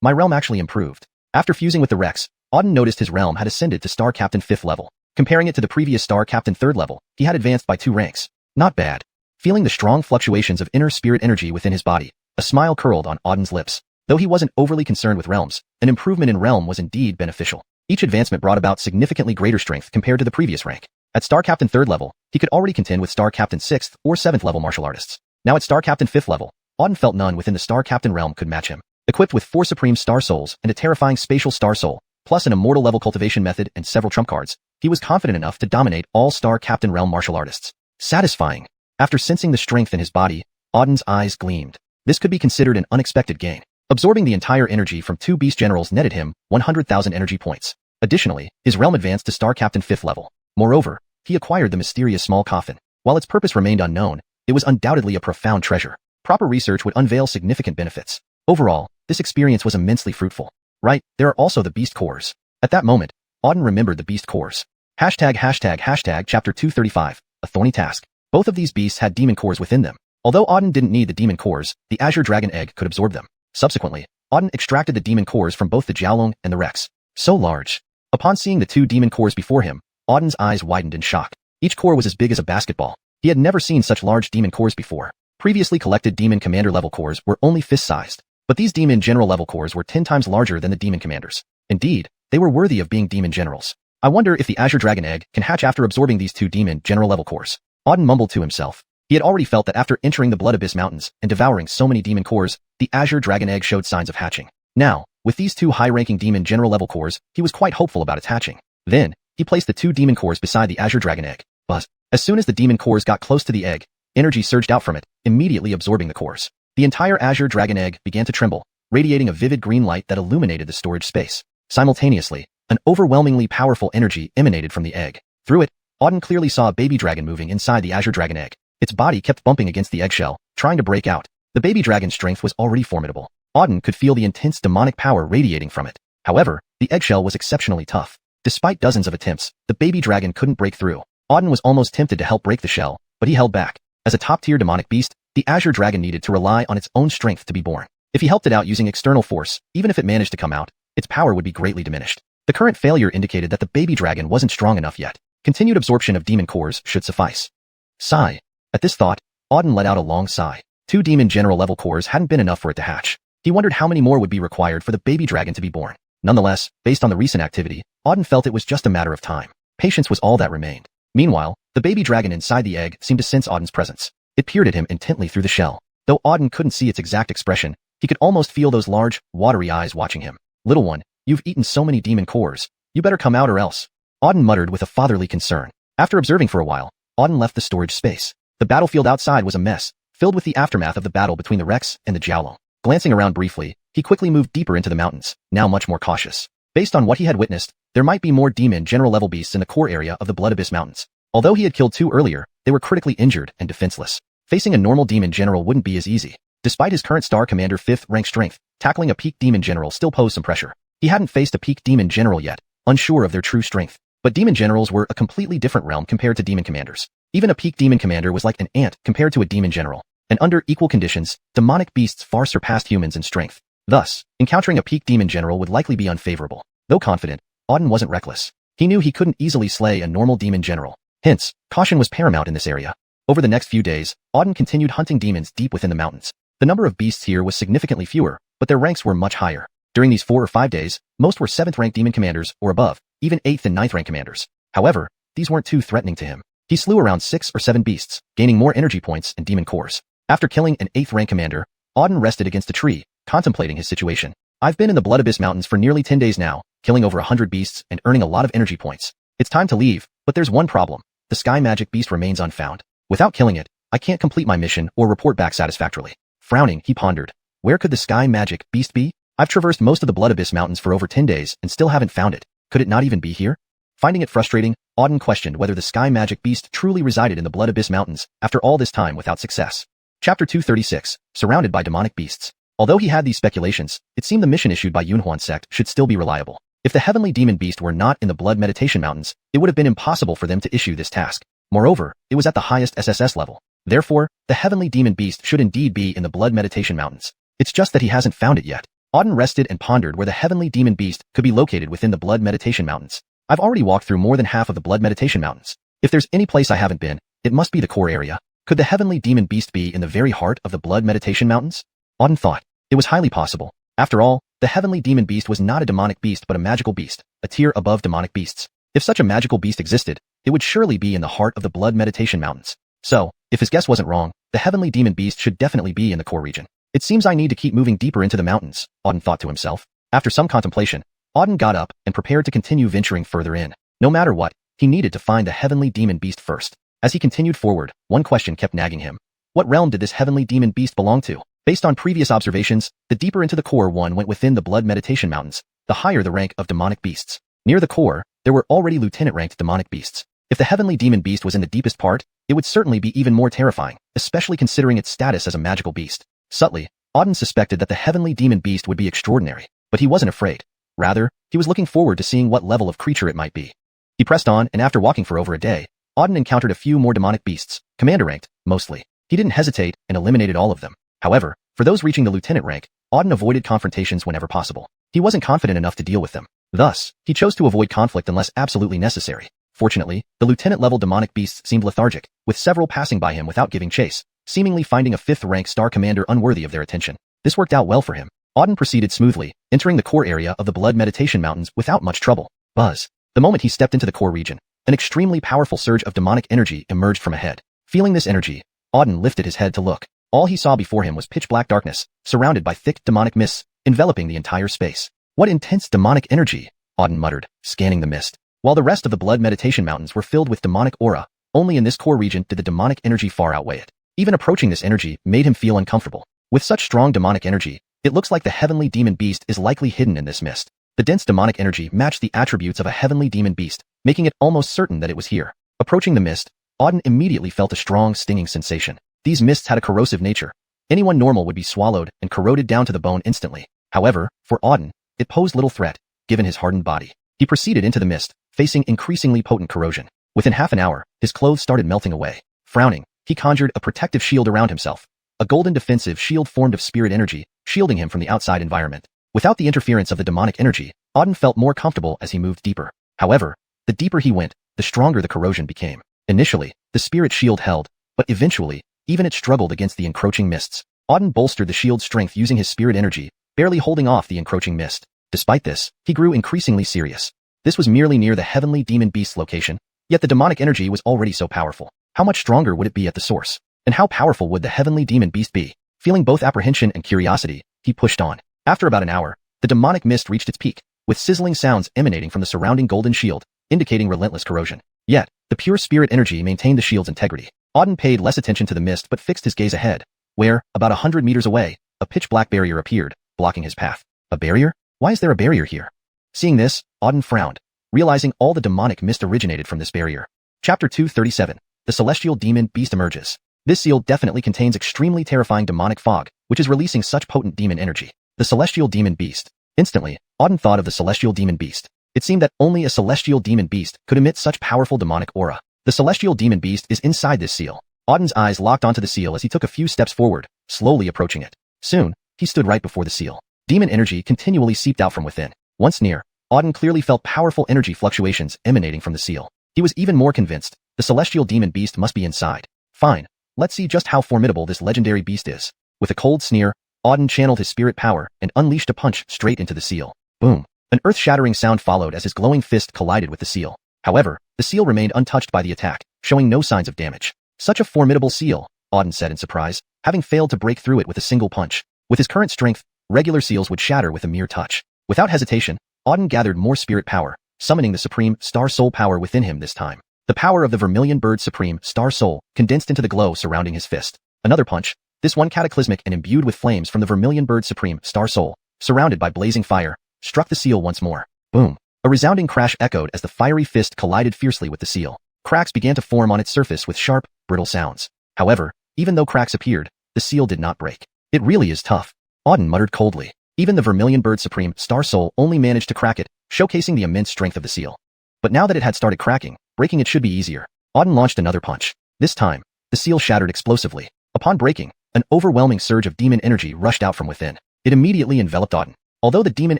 My realm actually improved. After fusing with the Rex, Auden noticed his realm had ascended to Star Captain 5th level. Comparing it to the previous Star Captain 3rd level, he had advanced by 2 ranks. Not bad. Feeling the strong fluctuations of inner spirit energy within his body, a smile curled on Auden's lips. Though he wasn't overly concerned with realms, an improvement in realm was indeed beneficial. Each advancement brought about significantly greater strength compared to the previous rank. At Star Captain 3rd level, he could already contend with Star Captain 6th or 7th level martial artists. Now at Star Captain 5th level, Auden felt none within the Star Captain realm could match him. Equipped with 4 supreme star souls and a terrifying spatial star soul, plus an immortal level cultivation method and several trump cards, he was confident enough to dominate all-star Captain Realm martial artists. Satisfying. After sensing the strength in his body, Auden's eyes gleamed. This could be considered an unexpected gain. Absorbing the entire energy from 2 beast generals netted him 100,000 energy points. Additionally, his realm advanced to Star Captain 5th level. Moreover, he acquired the mysterious small coffin. While its purpose remained unknown, it was undoubtedly a profound treasure. Proper research would unveil significant benefits. Overall, this experience was immensely fruitful. Right, there are also the beast cores. At that moment, Auden remembered the beast cores. Chapter 235, a thorny task. Both of these beasts had demon cores within them. Although Auden didn't need the demon cores, the Azure Dragon Egg could absorb them. Subsequently, Auden extracted the demon cores from both the Jiaolong and the Rex. So large. Upon seeing the 2 demon cores before him, Auden's eyes widened in shock. Each core was as big as a basketball. He had never seen such large demon cores before. Previously collected demon commander level cores were only fist-sized, but these demon general level cores were 10 times larger than the demon commanders. Indeed, they were worthy of being demon generals. I wonder if the Azure Dragon Egg can hatch after absorbing these 2 demon general level cores. Auden mumbled to himself. He had already felt that after entering the Blood Abyss Mountains and devouring so many demon cores, the Azure Dragon Egg showed signs of hatching. Now, with these 2 high-ranking demon general level cores, he was quite hopeful about its hatching. Then, he placed the 2 demon cores beside the Azure Dragon Egg. But, as soon as the demon cores got close to the egg, energy surged out from it, immediately absorbing the cores. The entire Azure Dragon Egg began to tremble, radiating a vivid green light that illuminated the storage space. Simultaneously, an overwhelmingly powerful energy emanated from the egg. Through it, Auden clearly saw a baby dragon moving inside the Azure Dragon Egg. Its body kept bumping against the eggshell, trying to break out. The baby dragon's strength was already formidable. Auden could feel the intense demonic power radiating from it. However, the eggshell was exceptionally tough. Despite dozens of attempts, the baby dragon couldn't break through. Auden was almost tempted to help break the shell, but he held back. As a top-tier demonic beast, the Azure Dragon needed to rely on its own strength to be born. If he helped it out using external force, even if it managed to come out, its power would be greatly diminished. The current failure indicated that the baby dragon wasn't strong enough yet. Continued absorption of demon cores should suffice. Sigh. At this thought, Auden let out a long sigh. 2 demon general level cores hadn't been enough for it to hatch. He wondered how many more would be required for the baby dragon to be born. Nonetheless, based on the recent activity, Auden felt it was just a matter of time. Patience was all that remained. Meanwhile, the baby dragon inside the egg seemed to sense Auden's presence. It peered at him intently through the shell. Though Auden couldn't see its exact expression, he could almost feel those large, watery eyes watching him. Little one, you've eaten so many demon cores. You better come out or else. Auden muttered with a fatherly concern. After observing for a while, Auden left the storage space. The battlefield outside was a mess, filled with the aftermath of the battle between the Rex and the Jiaolong. Glancing around briefly, he quickly moved deeper into the mountains, now much more cautious. Based on what he had witnessed, there might be more demon general level beasts in the core area of the Blood Abyss Mountains. Although he had killed 2 earlier, they were critically injured and defenseless. Facing a normal demon general wouldn't be as easy. Despite his current Star Commander 5th rank strength, tackling a peak demon general still posed some pressure. He hadn't faced a peak demon general yet, unsure of their true strength. But demon generals were a completely different realm compared to demon commanders. Even a peak demon commander was like an ant compared to a demon general. And under equal conditions, demonic beasts far surpassed humans in strength. Thus, encountering a peak demon general would likely be unfavorable. Though confident, Auden wasn't reckless. He knew he couldn't easily slay a normal demon general. Hence, caution was paramount in this area. Over the next few days, Auden continued hunting demons deep within the mountains. The number of beasts here was significantly fewer, but their ranks were much higher. During these 4 or 5 days, most were 7th rank demon commanders or above, even 8th and 9th rank commanders. However, these weren't too threatening to him. He slew around 6 or 7 beasts, gaining more energy points and demon cores. After killing an 8th rank commander, Auden rested against a tree, contemplating his situation. I've been in the Blood Abyss Mountains for nearly 10 days now, killing over 100 beasts and earning a lot of energy points. It's time to leave, but there's one problem. The Sky Magic Beast remains unfound. Without killing it, I can't complete my mission or report back satisfactorily. Frowning, he pondered. Where could the Sky Magic Beast be? I've traversed most of the Blood Abyss Mountains for over 10 days and still haven't found it. Could it not even be here? Finding it frustrating, Auden questioned whether the Sky Magic Beast truly resided in the Blood Abyss Mountains after all this time without success. Chapter 236, Surrounded by Demonic Beasts. Although he had these speculations, it seemed the mission issued by xuanhuan sect should still be reliable. If the Heavenly Demon Beast were not in the Blood Meditation Mountains, it would have been impossible for them to issue this task. Moreover, it was at the highest SSS level. Therefore, the Heavenly Demon Beast should indeed be in the Blood Meditation Mountains. It's just that he hasn't found it yet. Auden rested and pondered where the Heavenly Demon Beast could be located within the Blood Meditation Mountains. I've already walked through more than half of the Blood Meditation Mountains. If there's any place I haven't been, it must be the core area. Could the Heavenly Demon Beast be in the very heart of the Blood Meditation Mountains? Auden thought. It was highly possible. After all, the Heavenly Demon Beast was not a demonic beast but a magical beast, a tier above demonic beasts. If such a magical beast existed, it would surely be in the heart of the Blood Meditation Mountains. So, if his guess wasn't wrong, the Heavenly Demon Beast should definitely be in the core region. It seems I need to keep moving deeper into the mountains, Auden thought to himself. After some contemplation, Auden got up and prepared to continue venturing further in. No matter what, he needed to find the heavenly demon beast first. As he continued forward, one question kept nagging him. What realm did this heavenly demon beast belong to? Based on previous observations, the deeper into the core one went within the blood meditation mountains, the higher the rank of demonic beasts. Near the core, there were already lieutenant-ranked demonic beasts. If the heavenly demon beast was in the deepest part, it would certainly be even more terrifying, especially considering its status as a magical beast. Subtly, Auden suspected that the heavenly demon beast would be extraordinary, but he wasn't afraid. Rather, he was looking forward to seeing what level of creature it might be. He pressed on, and after walking for over a day, Auden encountered a few more demonic beasts, commander-ranked, mostly. He didn't hesitate and eliminated all of them. However, for those reaching the lieutenant rank, Auden avoided confrontations whenever possible. He wasn't confident enough to deal with them. Thus, he chose to avoid conflict unless absolutely necessary. Fortunately, the lieutenant-level demonic beasts seemed lethargic, with several passing by him without giving chase, seemingly finding a 5th-rank star commander unworthy of their attention. This worked out well for him. Auden proceeded smoothly, entering the core area of the Blood Meditation Mountains without much trouble. Buzz. The moment he stepped into the core region, an extremely powerful surge of demonic energy emerged from ahead. Feeling this energy, Auden lifted his head to look. All he saw before him was pitch-black darkness, surrounded by thick demonic mists, enveloping the entire space. What intense demonic energy, Auden muttered, scanning the mist. While the rest of the Blood Meditation Mountains were filled with demonic aura, only in this core region did the demonic energy far outweigh it. Even approaching this energy made him feel uncomfortable. With such strong demonic energy, it looks like the heavenly demon beast is likely hidden in this mist. The dense demonic energy matched the attributes of a heavenly demon beast, making it almost certain that it was here. Approaching the mist, Auden immediately felt a strong stinging sensation. These mists had a corrosive nature. Anyone normal would be swallowed and corroded down to the bone instantly. However, for Auden, it posed little threat, given his hardened body. He proceeded into the mist, facing increasingly potent corrosion. Within half an hour, his clothes started melting away. Frowning, he conjured a protective shield around himself. A golden defensive shield formed of spirit energy, shielding him from the outside environment. Without the interference of the demonic energy, Auden felt more comfortable as he moved deeper. However, the deeper he went, the stronger the corrosion became. Initially, the spirit shield held, but eventually, even it struggled against the encroaching mists. Auden bolstered the shield's strength using his spirit energy, barely holding off the encroaching mist. Despite this, he grew increasingly serious. This was merely near the heavenly demon beast's location, yet the demonic energy was already so powerful. How much stronger would it be at the source? And how powerful would the heavenly demon beast be? Feeling both apprehension and curiosity, he pushed on. After about an hour, the demonic mist reached its peak, with sizzling sounds emanating from the surrounding golden shield, indicating relentless corrosion. Yet, the pure spirit energy maintained the shield's integrity. Auden paid less attention to the mist but fixed his gaze ahead, where, about 100 meters away, a pitch-black barrier appeared, blocking his path. A barrier? Why is there a barrier here? Seeing this, Auden frowned, realizing all the demonic mist originated from this barrier. Chapter 237. The Celestial Demon Beast Emerges. This seal definitely contains extremely terrifying demonic fog, which is releasing such potent demon energy. The Celestial Demon Beast. Instantly, Auden thought of the Celestial Demon Beast. It seemed that only a Celestial Demon Beast could emit such powerful demonic aura. The Celestial Demon Beast is inside this seal. Auden's eyes locked onto the seal as he took a few steps forward, slowly approaching it. Soon, he stood right before the seal. Demon energy continually seeped out from within. Once near, Auden clearly felt powerful energy fluctuations emanating from the seal. He was even more convinced the Celestial Demon Beast must be inside. Fine, let's see just how formidable this legendary beast is. With a cold sneer, Auden channeled his spirit power and unleashed a punch straight into the seal. Boom! An earth-shattering sound followed as his glowing fist collided with the seal. However, the seal remained untouched by the attack, showing no signs of damage. Such a formidable seal, Auden said in surprise, having failed to break through it with a single punch. With his current strength, regular seals would shatter with a mere touch. Without hesitation, Auden gathered more spirit power, summoning the Supreme Star Soul power within him this time. The power of the Vermilion Bird Supreme Star Soul condensed into the glow surrounding his fist. Another punch, this one cataclysmic and imbued with flames from the Vermilion Bird Supreme Star Soul, surrounded by blazing fire, struck the seal once more. Boom! A resounding crash echoed as the fiery fist collided fiercely with the seal. Cracks began to form on its surface with sharp, brittle sounds. However, even though cracks appeared, the seal did not break. It really is tough, Auden muttered coldly. Even the Vermilion Bird Supreme Star Soul only managed to crack it, showcasing the immense strength of the seal. But now that it had started cracking, breaking it should be easier. Auden launched another punch. This time, the seal shattered explosively. Upon breaking, an overwhelming surge of demon energy rushed out from within. It immediately enveloped Auden. Although the demon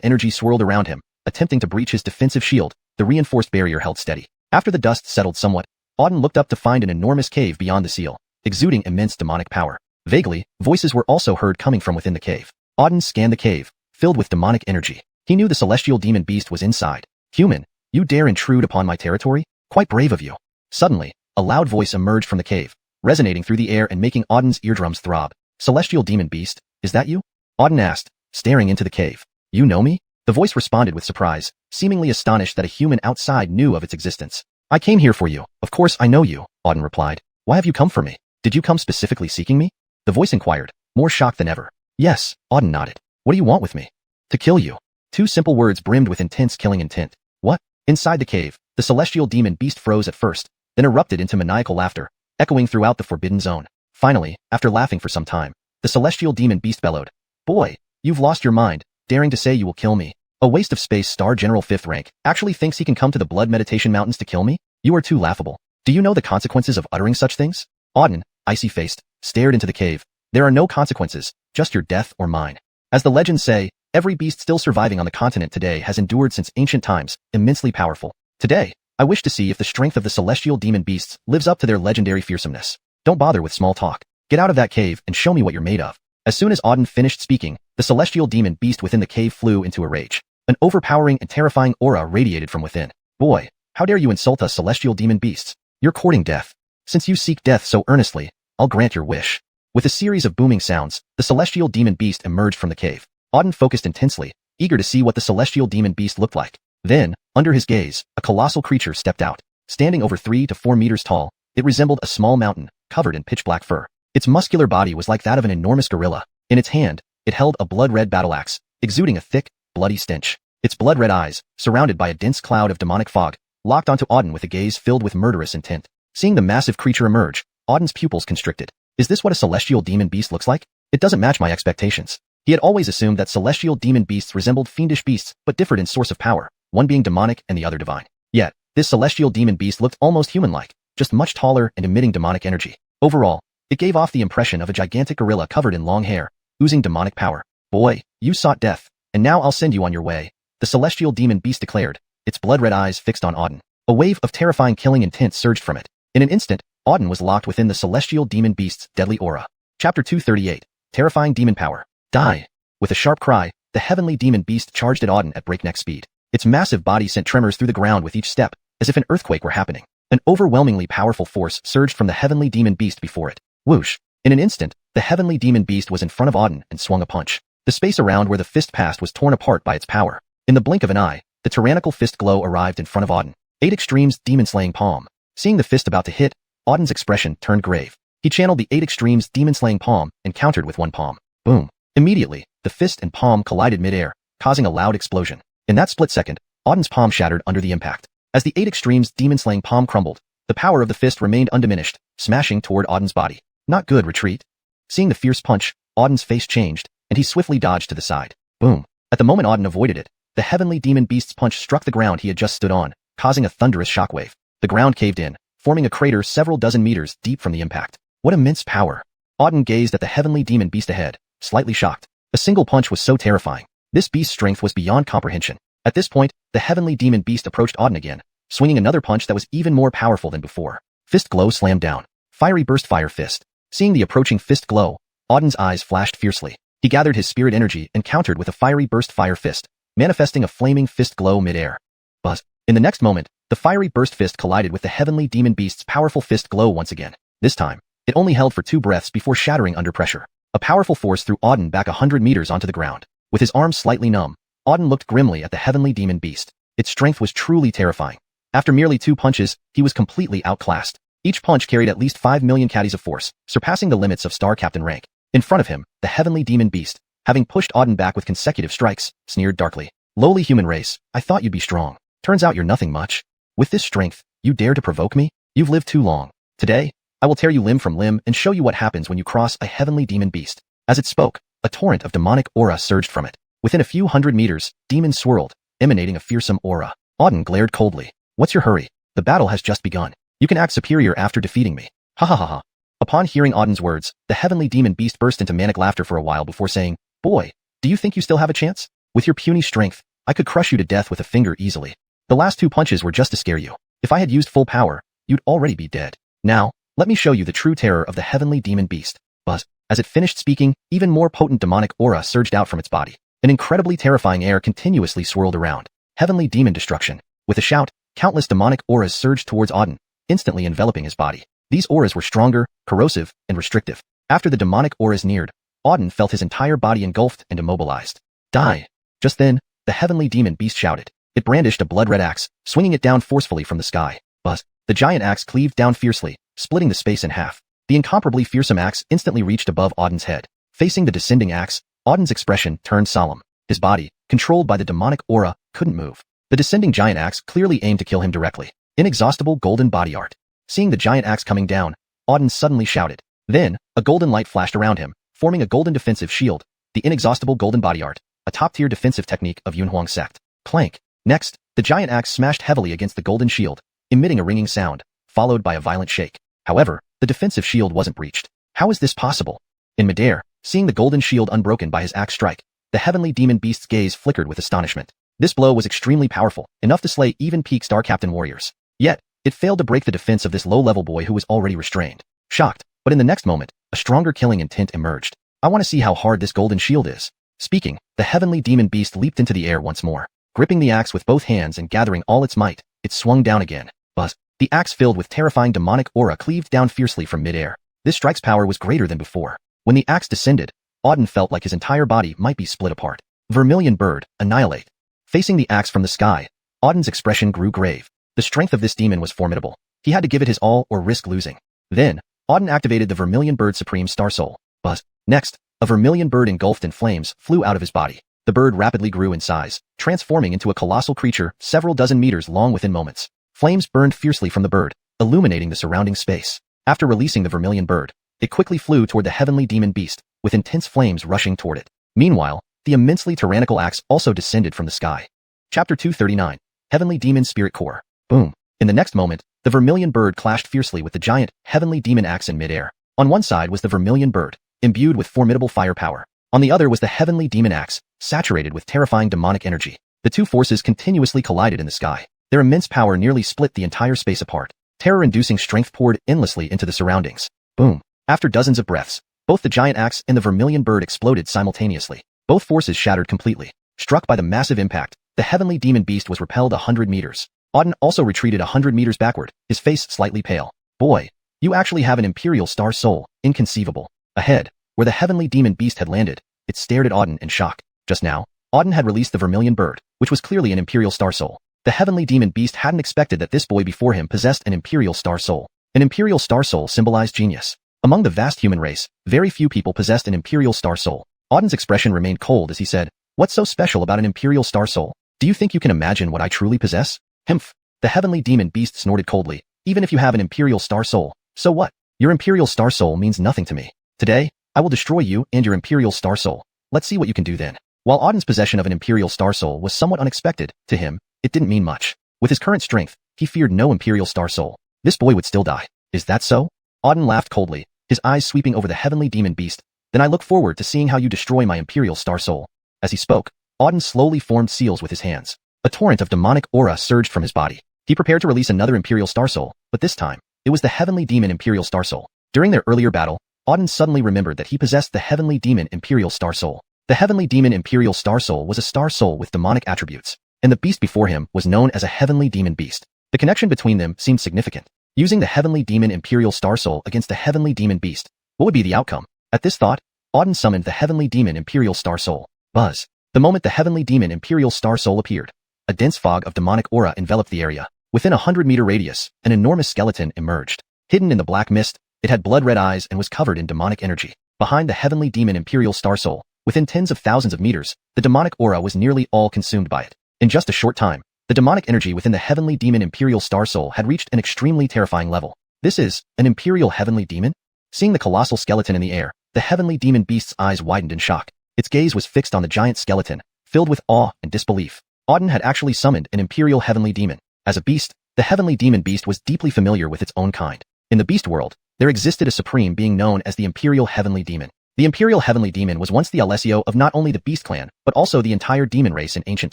energy swirled around him, attempting to breach his defensive shield, the reinforced barrier held steady. After the dust settled somewhat, Auden looked up to find an enormous cave beyond the seal, exuding immense demonic power. Vaguely, voices were also heard coming from within the cave. Auden scanned the cave, filled with demonic energy. He knew the celestial demon beast was inside. Human, you dare intrude upon my territory? Quite brave of you. Suddenly, a loud voice emerged from the cave, resonating through the air and making Auden's eardrums throb. Celestial demon beast, is that you? Auden asked, staring into the cave. You know me? The voice responded with surprise, seemingly astonished that a human outside knew of its existence. I came here for you. Of course I know you, Auden replied. Why have you come for me? Did you come specifically seeking me? The voice inquired, more shocked than ever. Yes, Auden nodded. What do you want with me? To kill you. Two simple words brimmed with intense killing intent. What? Inside the cave, the celestial demon beast froze at first, then erupted into maniacal laughter, echoing throughout the forbidden zone. Finally, after laughing for some time, the celestial demon beast bellowed. Boy, you've lost your mind, daring to say you will kill me. A waste of space Star General 5th rank actually thinks he can come to the Blood Meditation Mountains to kill me? You are too laughable. Do you know the consequences of uttering such things? Auden, icy-faced, stared into the cave. There are no consequences, just your death or mine. As the legends say, every beast still surviving on the continent today has endured since ancient times, immensely powerful. Today, I wish to see if the strength of the celestial demon beasts lives up to their legendary fearsomeness. Don't bother with small talk. Get out of that cave and show me what you're made of. As soon as Auden finished speaking, the celestial demon beast within the cave flew into a rage. An overpowering and terrifying aura radiated from within. Boy, how dare you insult us celestial demon beasts? You're courting death. Since you seek death so earnestly, I'll grant your wish. With a series of booming sounds, the celestial demon beast emerged from the cave. Auden focused intensely, eager to see what the celestial demon beast looked like. Then, under his gaze, a colossal creature stepped out. Standing over 3 to 4 meters tall, it resembled a small mountain, covered in pitch-black fur. Its muscular body was like that of an enormous gorilla. In its hand, it held a blood-red battle axe, exuding a thick, bloody stench. Its blood-red eyes, surrounded by a dense cloud of demonic fog, locked onto Auden with a gaze filled with murderous intent. Seeing the massive creature emerge, Auden's pupils constricted. Is this what a celestial demon beast looks like? It doesn't match my expectations. He had always assumed that celestial demon beasts resembled fiendish beasts but differed in source of power, one being demonic and the other divine. Yet, this celestial demon beast looked almost human-like, just much taller and emitting demonic energy. Overall, it gave off the impression of a gigantic gorilla covered in long hair, oozing demonic power. Boy, you sought death, and now I'll send you on your way, the celestial demon beast declared, its blood-red eyes fixed on Auden. A wave of terrifying killing intent surged from it. In an instant, Auden was locked within the celestial demon beast's deadly aura. Chapter 238. Terrifying demon power. Die. With a sharp cry, the heavenly demon beast charged at Auden at breakneck speed. Its massive body sent tremors through the ground with each step, as if an earthquake were happening. An overwhelmingly powerful force surged from the heavenly demon beast before it. Whoosh. In an instant, the heavenly demon beast was in front of Auden and swung a punch. The space around where the fist passed was torn apart by its power. In the blink of an eye, the tyrannical fist glow arrived in front of Auden. 8 Extremes Demon-Slaying Palm. Seeing the fist about to hit, Auden's expression turned grave. He channeled the 8 Extremes Demon-Slaying Palm and countered with one palm. Boom. Immediately, the fist and palm collided mid-air, causing a loud explosion. In that split second, Auden's palm shattered under the impact. As the 8 Extremes Demon-Slaying Palm crumbled, the power of the fist remained undiminished, smashing toward Auden's body. Not good, retreat. Seeing the fierce punch, Auden's face changed, and he swiftly dodged to the side. Boom. At the moment Auden avoided it, the heavenly demon beast's punch struck the ground he had just stood on, causing a thunderous shockwave. The ground caved in, forming a crater several dozen meters deep from the impact. What immense power! Auden gazed at the heavenly demon beast ahead, slightly shocked. A single punch was so terrifying. This beast's strength was beyond comprehension. At this point, the heavenly demon beast approached Auden again, swinging another punch that was even more powerful than before. Fist glow slammed down. Fiery burst fire fist. Seeing the approaching fist glow, Auden's eyes flashed fiercely. He gathered his spirit energy and countered with a fiery burst fire fist, manifesting a flaming fist glow mid-air. Buzz. In the next moment, the fiery burst fist collided with the heavenly demon beast's powerful fist glow once again. This time, it only held for 2 breaths before shattering under pressure. A powerful force threw Auden back 100 meters onto the ground. With his arms slightly numb, Auden looked grimly at the heavenly demon beast. Its strength was truly terrifying. After merely 2 punches, he was completely outclassed. Each punch carried at least 5 million caddies of force, surpassing the limits of Star Captain rank. In front of him, the heavenly demon beast, having pushed Auden back with consecutive strikes, sneered darkly. Lowly human race, I thought you'd be strong. Turns out you're nothing much. With this strength, you dare to provoke me? You've lived too long. Today, I will tear you limb from limb and show you what happens when you cross a heavenly demon beast. As it spoke, a torrent of demonic aura surged from it. Within a few hundred meters, demons swirled, emanating a fearsome aura. Auden glared coldly. What's your hurry? The battle has just begun. You can act superior after defeating me. Ha ha ha ha. Upon hearing Auden's words, the heavenly demon beast burst into manic laughter for a while before saying, Boy, do you think you still have a chance? With your puny strength, I could crush you to death with a finger easily. The last 2 punches were just to scare you. If I had used full power, you'd already be dead. Now, let me show you the true terror of the heavenly demon beast. Buzz. As it finished speaking, even more potent demonic aura surged out from its body. An incredibly terrifying air continuously swirled around. Heavenly demon destruction. With a shout, countless demonic auras surged towards Auden, instantly enveloping his body. These auras were stronger, corrosive, and restrictive. After the demonic auras neared, Auden felt his entire body engulfed and immobilized. Die. Just then, the heavenly demon beast shouted. It brandished a blood-red axe, swinging it down forcefully from the sky. Buzz! The giant axe cleaved down fiercely, splitting the space in half. The incomparably fearsome axe instantly reached above Auden's head. Facing the descending axe, Auden's expression turned solemn. His body, controlled by the demonic aura, couldn't move. The descending giant axe clearly aimed to kill him directly. Inexhaustible golden body art. Seeing the giant axe coming down, Auden suddenly shouted. Then, a golden light flashed around him, forming a golden defensive shield. The inexhaustible golden body art, a top-tier defensive technique of Xuanhuan sect. Clank. Next, the giant axe smashed heavily against the golden shield, emitting a ringing sound, followed by a violent shake. However, the defensive shield wasn't breached. How is this possible? In midair, seeing the golden shield unbroken by his axe strike, the heavenly demon beast's gaze flickered with astonishment. This blow was extremely powerful, enough to slay even peak Star Captain warriors. Yet, it failed to break the defense of this low-level boy who was already restrained. Shocked, but in the next moment, a stronger killing intent emerged. I want to see how hard this golden shield is. Speaking, the heavenly demon beast leaped into the air once more. Gripping the axe with both hands and gathering all its might, it swung down again. Buzz! The axe filled with terrifying demonic aura cleaved down fiercely from midair. This strike's power was greater than before. When the axe descended, Auden felt like his entire body might be split apart. Vermilion bird, annihilate. Facing the axe from the sky, Auden's expression grew grave. The strength of this demon was formidable. He had to give it his all or risk losing. Then, Auden activated the Vermilion Bird Supreme Star Soul. Buzz! Next, a vermilion bird engulfed in flames flew out of his body. The bird rapidly grew in size, transforming into a colossal creature several dozen meters long within moments. Flames burned fiercely from the bird, illuminating the surrounding space. After releasing the vermilion bird, it quickly flew toward the heavenly demon beast, with intense flames rushing toward it. Meanwhile, the immensely tyrannical axe also descended from the sky. Chapter 239. Heavenly Demon Spirit Core. Boom. In the next moment, the vermilion bird clashed fiercely with the giant, heavenly demon axe in midair. On one side was the vermilion bird, imbued with formidable firepower. On the other was the heavenly demon axe, saturated with terrifying demonic energy. The two forces continuously collided in the sky. Their immense power nearly split the entire space apart. Terror-inducing strength poured endlessly into the surroundings. Boom. After dozens of breaths, both the giant axe and the vermilion bird exploded simultaneously. Both forces shattered completely. Struck by the massive impact, the heavenly demon beast was repelled 100 meters. Auden also retreated 100 meters backward, his face slightly pale. Boy, you actually have an Imperial Star Soul, inconceivable. Ahead, where the heavenly demon beast had landed, it stared at Auden in shock. Just now, Auden had released the vermilion bird, which was clearly an Imperial Star Soul. The heavenly demon beast hadn't expected that this boy before him possessed an Imperial Star Soul. An Imperial Star Soul symbolized genius. Among the vast human race, very few people possessed an Imperial Star Soul. Auden's expression remained cold as he said, "What's so special about an Imperial Star Soul? Do you think you can imagine what I truly possess?" Himph. The heavenly demon beast snorted coldly. "Even if you have an Imperial Star Soul, so what? Your Imperial Star Soul means nothing to me. Today, I will destroy you and your Imperial Star Soul. Let's see what you can do then." While Auden's possession of an Imperial Star Soul was somewhat unexpected, to him, it didn't mean much. With his current strength, he feared no Imperial Star Soul. This boy would still die. Is that so? Auden laughed coldly, his eyes sweeping over the heavenly demon beast. "Then I look forward to seeing how you destroy my Imperial Star Soul." As he spoke, Auden slowly formed seals with his hands. A torrent of demonic aura surged from his body. He prepared to release another Imperial Star Soul, but this time, it was the heavenly demon Imperial Star Soul. During their earlier battle, Auden suddenly remembered that he possessed the heavenly demon Imperial Star Soul. The heavenly demon Imperial Star Soul was a star soul with demonic attributes, and the beast before him was known as a heavenly demon beast. The connection between them seemed significant. Using the heavenly demon Imperial Star Soul against the heavenly demon beast, what would be the outcome? At this thought, Auden summoned the heavenly demon Imperial Star Soul. Buzz. The moment the heavenly demon Imperial Star Soul appeared, a dense fog of demonic aura enveloped the area. Within a 100-meter radius, an enormous skeleton emerged. Hidden in the black mist, it had blood-red eyes and was covered in demonic energy. Behind the heavenly demon Imperial Star Soul, within tens of thousands of meters, the demonic aura was nearly all consumed by it. In just a short time, the demonic energy within the heavenly demon Imperial Star Soul had reached an extremely terrifying level. This is an Imperial Heavenly Demon? Seeing the colossal skeleton in the air, the heavenly demon beast's eyes widened in shock. Its gaze was fixed on the giant skeleton, filled with awe and disbelief. Auden had actually summoned an Imperial Heavenly Demon. As a beast, the heavenly demon beast was deeply familiar with its own kind. In the beast world, there existed a supreme being known as the Imperial Heavenly Demon. The Imperial Heavenly Demon was once the Alessio of not only the Beast Clan, but also the entire demon race in ancient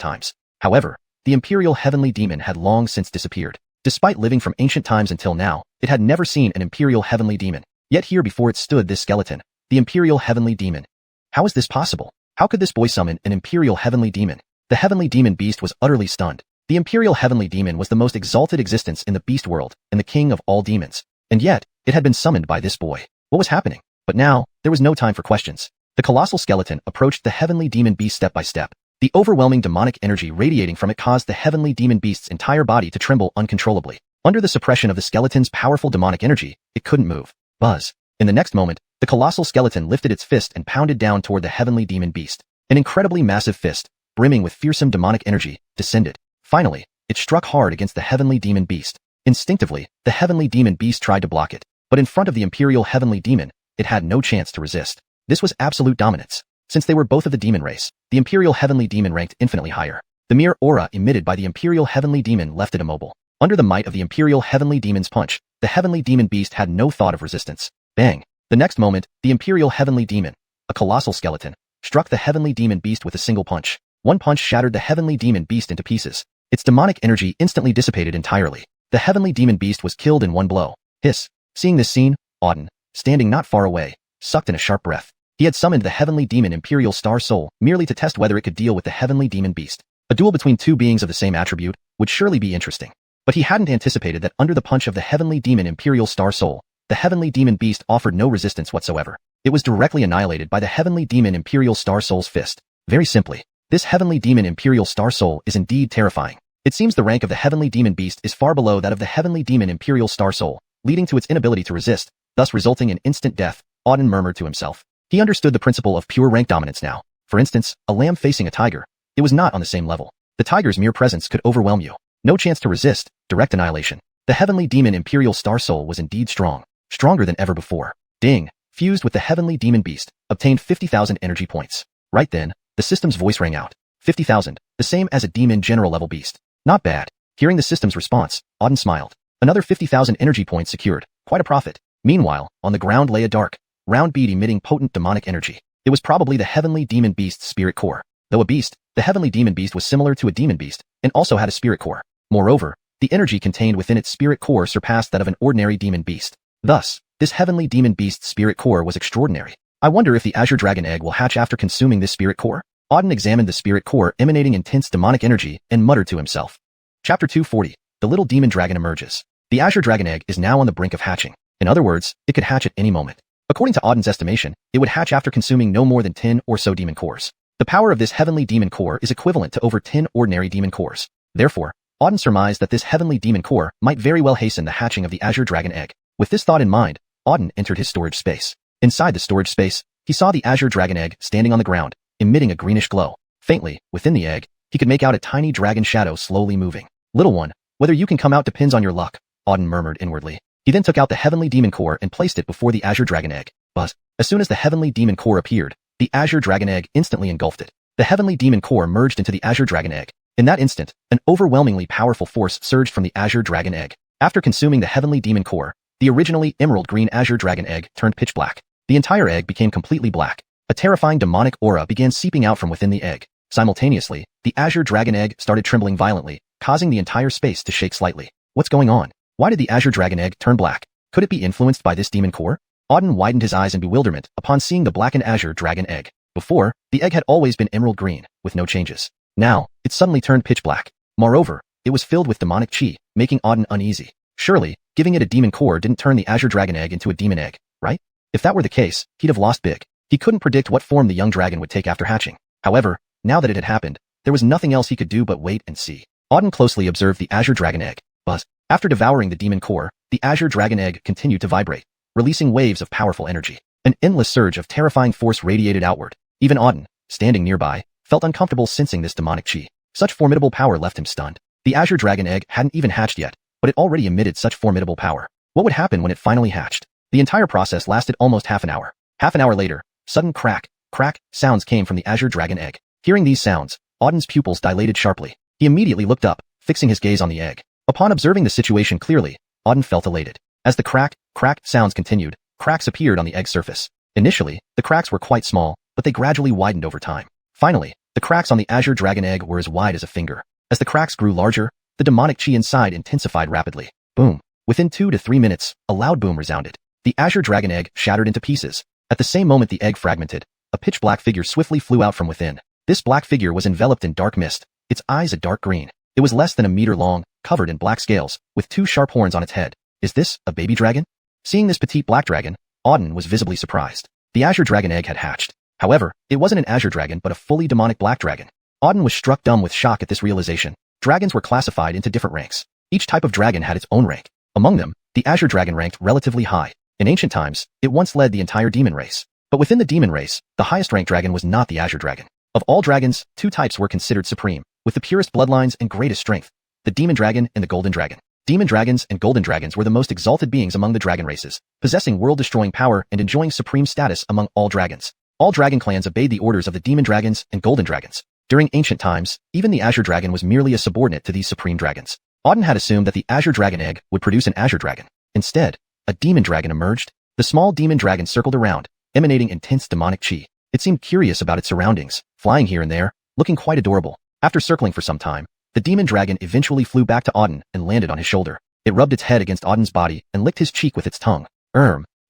times. However, the Imperial Heavenly Demon had long since disappeared. Despite living from ancient times until now, it had never seen an Imperial Heavenly Demon. Yet here before it stood this skeleton, the Imperial Heavenly Demon. How is this possible? How could this boy summon an Imperial Heavenly Demon? The Heavenly Demon Beast was utterly stunned. The Imperial Heavenly Demon was the most exalted existence in the beast world and the king of all demons. And yet, it had been summoned by this boy. What was happening? But now, there was no time for questions. The colossal skeleton approached the heavenly demon beast step by step. The overwhelming demonic energy radiating from it caused the heavenly demon beast's entire body to tremble uncontrollably. Under the suppression of the skeleton's powerful demonic energy, it couldn't move. Buzz. In the next moment, the colossal skeleton lifted its fist and pounded down toward the heavenly demon beast. An incredibly massive fist, brimming with fearsome demonic energy, descended. Finally, it struck hard against the heavenly demon beast. Instinctively, the heavenly demon beast tried to block it, but in front of the imperial heavenly demon, it had no chance to resist. This was absolute dominance. Since they were both of the demon race, the imperial heavenly demon ranked infinitely higher. The mere aura emitted by the imperial heavenly demon left it immobile. Under the might of the imperial heavenly demon's punch, the heavenly demon beast had no thought of resistance. Bang! The next moment, the imperial heavenly demon, a colossal skeleton, struck the heavenly demon beast with a single punch. One punch shattered the heavenly demon beast into pieces. Its demonic energy instantly dissipated entirely. The heavenly demon beast was killed in one blow. Hiss. Seeing this scene, Auden, standing not far away, sucked in a sharp breath. He had summoned the heavenly demon Imperial Star Soul merely to test whether it could deal with the heavenly demon beast. A duel between two beings of the same attribute would surely be interesting. But he hadn't anticipated that under the punch of the heavenly demon Imperial Star Soul, the heavenly demon beast offered no resistance whatsoever. It was directly annihilated by the heavenly demon Imperial Star Soul's fist. Very simply, this heavenly demon Imperial Star Soul is indeed terrifying. It seems the rank of the heavenly demon beast is far below that of the heavenly demon Imperial Star Soul, leading to its inability to resist, thus resulting in instant death, Auden murmured to himself. He understood the principle of pure rank dominance now. For instance, a lamb facing a tiger. It was not on the same level. The tiger's mere presence could overwhelm you. No chance to resist, direct annihilation. The heavenly demon Imperial Star Soul was indeed strong. Stronger than ever before. Ding, fused with the heavenly demon beast, obtained 50,000 energy points. Right then, the system's voice rang out. 50,000, the same as a demon general level beast. Not bad. Hearing the system's response, Auden smiled. Another 50,000 energy points secured. Quite a profit. Meanwhile, on the ground lay a dark, round bead emitting potent demonic energy. It was probably the heavenly demon beast's spirit core. Though a beast, the heavenly demon beast was similar to a demon beast, and also had a spirit core. Moreover, the energy contained within its spirit core surpassed that of an ordinary demon beast. Thus, this heavenly demon beast's spirit core was extraordinary. I wonder if the Azure Dragon egg will hatch after consuming this spirit core? Auden examined the spirit core emanating intense demonic energy and muttered to himself. Chapter 240. The little demon dragon emerges. The Azure Dragon egg is now on the brink of hatching. In other words, it could hatch at any moment. According to Auden's estimation, it would hatch after consuming no more than 10 or so demon cores. The power of this heavenly demon core is equivalent to over 10 ordinary demon cores. Therefore, Auden surmised that this heavenly demon core might very well hasten the hatching of the Azure Dragon egg. With this thought in mind, Auden entered his storage space. Inside the storage space, he saw the Azure Dragon egg standing on the ground, emitting a greenish glow. Faintly, within the egg, he could make out a tiny dragon shadow slowly moving. Little one, whether you can come out depends on your luck, Auden murmured inwardly. He then took out the heavenly demon core and placed it before the Azure Dragon egg. Buzz. As soon as the heavenly demon core appeared, the Azure Dragon egg instantly engulfed it. The heavenly demon core merged into the Azure Dragon egg. In that instant, an overwhelmingly powerful force surged from the Azure Dragon egg. After consuming the heavenly demon core, the originally emerald green Azure Dragon egg turned pitch black. The entire egg became completely black. A terrifying demonic aura began seeping out from within the egg. Simultaneously, the Azure Dragon egg started trembling violently, causing the entire space to shake slightly. What's going on? Why did the Azure Dragon egg turn black? Could it be influenced by this demon core? Auden widened his eyes in bewilderment upon seeing the blackened Azure Dragon egg. Before, the egg had always been emerald green, with no changes. Now, it suddenly turned pitch black. Moreover, it was filled with demonic chi, making Auden uneasy. Surely, giving it a demon core didn't turn the Azure Dragon egg into a demon egg, right? If that were the case, he'd have lost big. He couldn't predict what form the young dragon would take after hatching. However, now that it had happened, there was nothing else he could do but wait and see. Auden closely observed the Azure Dragon egg. Buzz. After devouring the demon core, the Azure Dragon egg continued to vibrate, releasing waves of powerful energy. An endless surge of terrifying force radiated outward. Even Auden, standing nearby, felt uncomfortable sensing this demonic chi. Such formidable power left him stunned. The Azure Dragon egg hadn't even hatched yet, but it already emitted such formidable power. What would happen when it finally hatched? The entire process lasted almost half an hour. Half an hour later, sudden crack, crack sounds came from the Azure Dragon egg. Hearing these sounds, Auden's pupils dilated sharply. He immediately looked up, fixing his gaze on the egg. Upon observing the situation clearly, Auden felt elated. As the crack, crack sounds continued, cracks appeared on the egg's surface. Initially, the cracks were quite small, but they gradually widened over time. Finally, the cracks on the Azure Dragon egg were as wide as a finger. As the cracks grew larger, the demonic chi inside intensified rapidly. Boom. Within 2 to 3 minutes, a loud boom resounded. The Azure Dragon egg shattered into pieces. At the same moment the egg fragmented, a pitch-black figure swiftly flew out from within. This black figure was enveloped in dark mist, its eyes a dark green. It was less than a meter long, covered in black scales, with 2 sharp horns on its head. Is this a baby dragon? Seeing this petite black dragon, Auden was visibly surprised. The Azure Dragon egg had hatched. However, it wasn't an Azure Dragon but a fully demonic black dragon. Auden was struck dumb with shock at this realization. Dragons were classified into different ranks. Each type of dragon had its own rank. Among them, the Azure Dragon ranked relatively high. In ancient times, it once led the entire demon race. But within the demon race, the highest ranked dragon was not the Azure Dragon. Of all dragons, two types were considered supreme, with the purest bloodlines and greatest strength: the Demon Dragon and the Golden Dragon. Demon dragons and golden dragons were the most exalted beings among the dragon races, possessing world-destroying power and enjoying supreme status among all dragons. All dragon clans obeyed the orders of the demon dragons and golden dragons. During ancient times, even the Azure Dragon was merely a subordinate to these supreme dragons. Auden had assumed that the Azure Dragon egg would produce an Azure Dragon. Instead, a demon dragon emerged. The small demon dragon circled around, emanating intense demonic chi. It seemed curious about its surroundings, flying here and there, looking quite adorable. After circling for some time, the demon dragon eventually flew back to Auden and landed on his shoulder. It rubbed its head against Auden's body and licked his cheek with its tongue.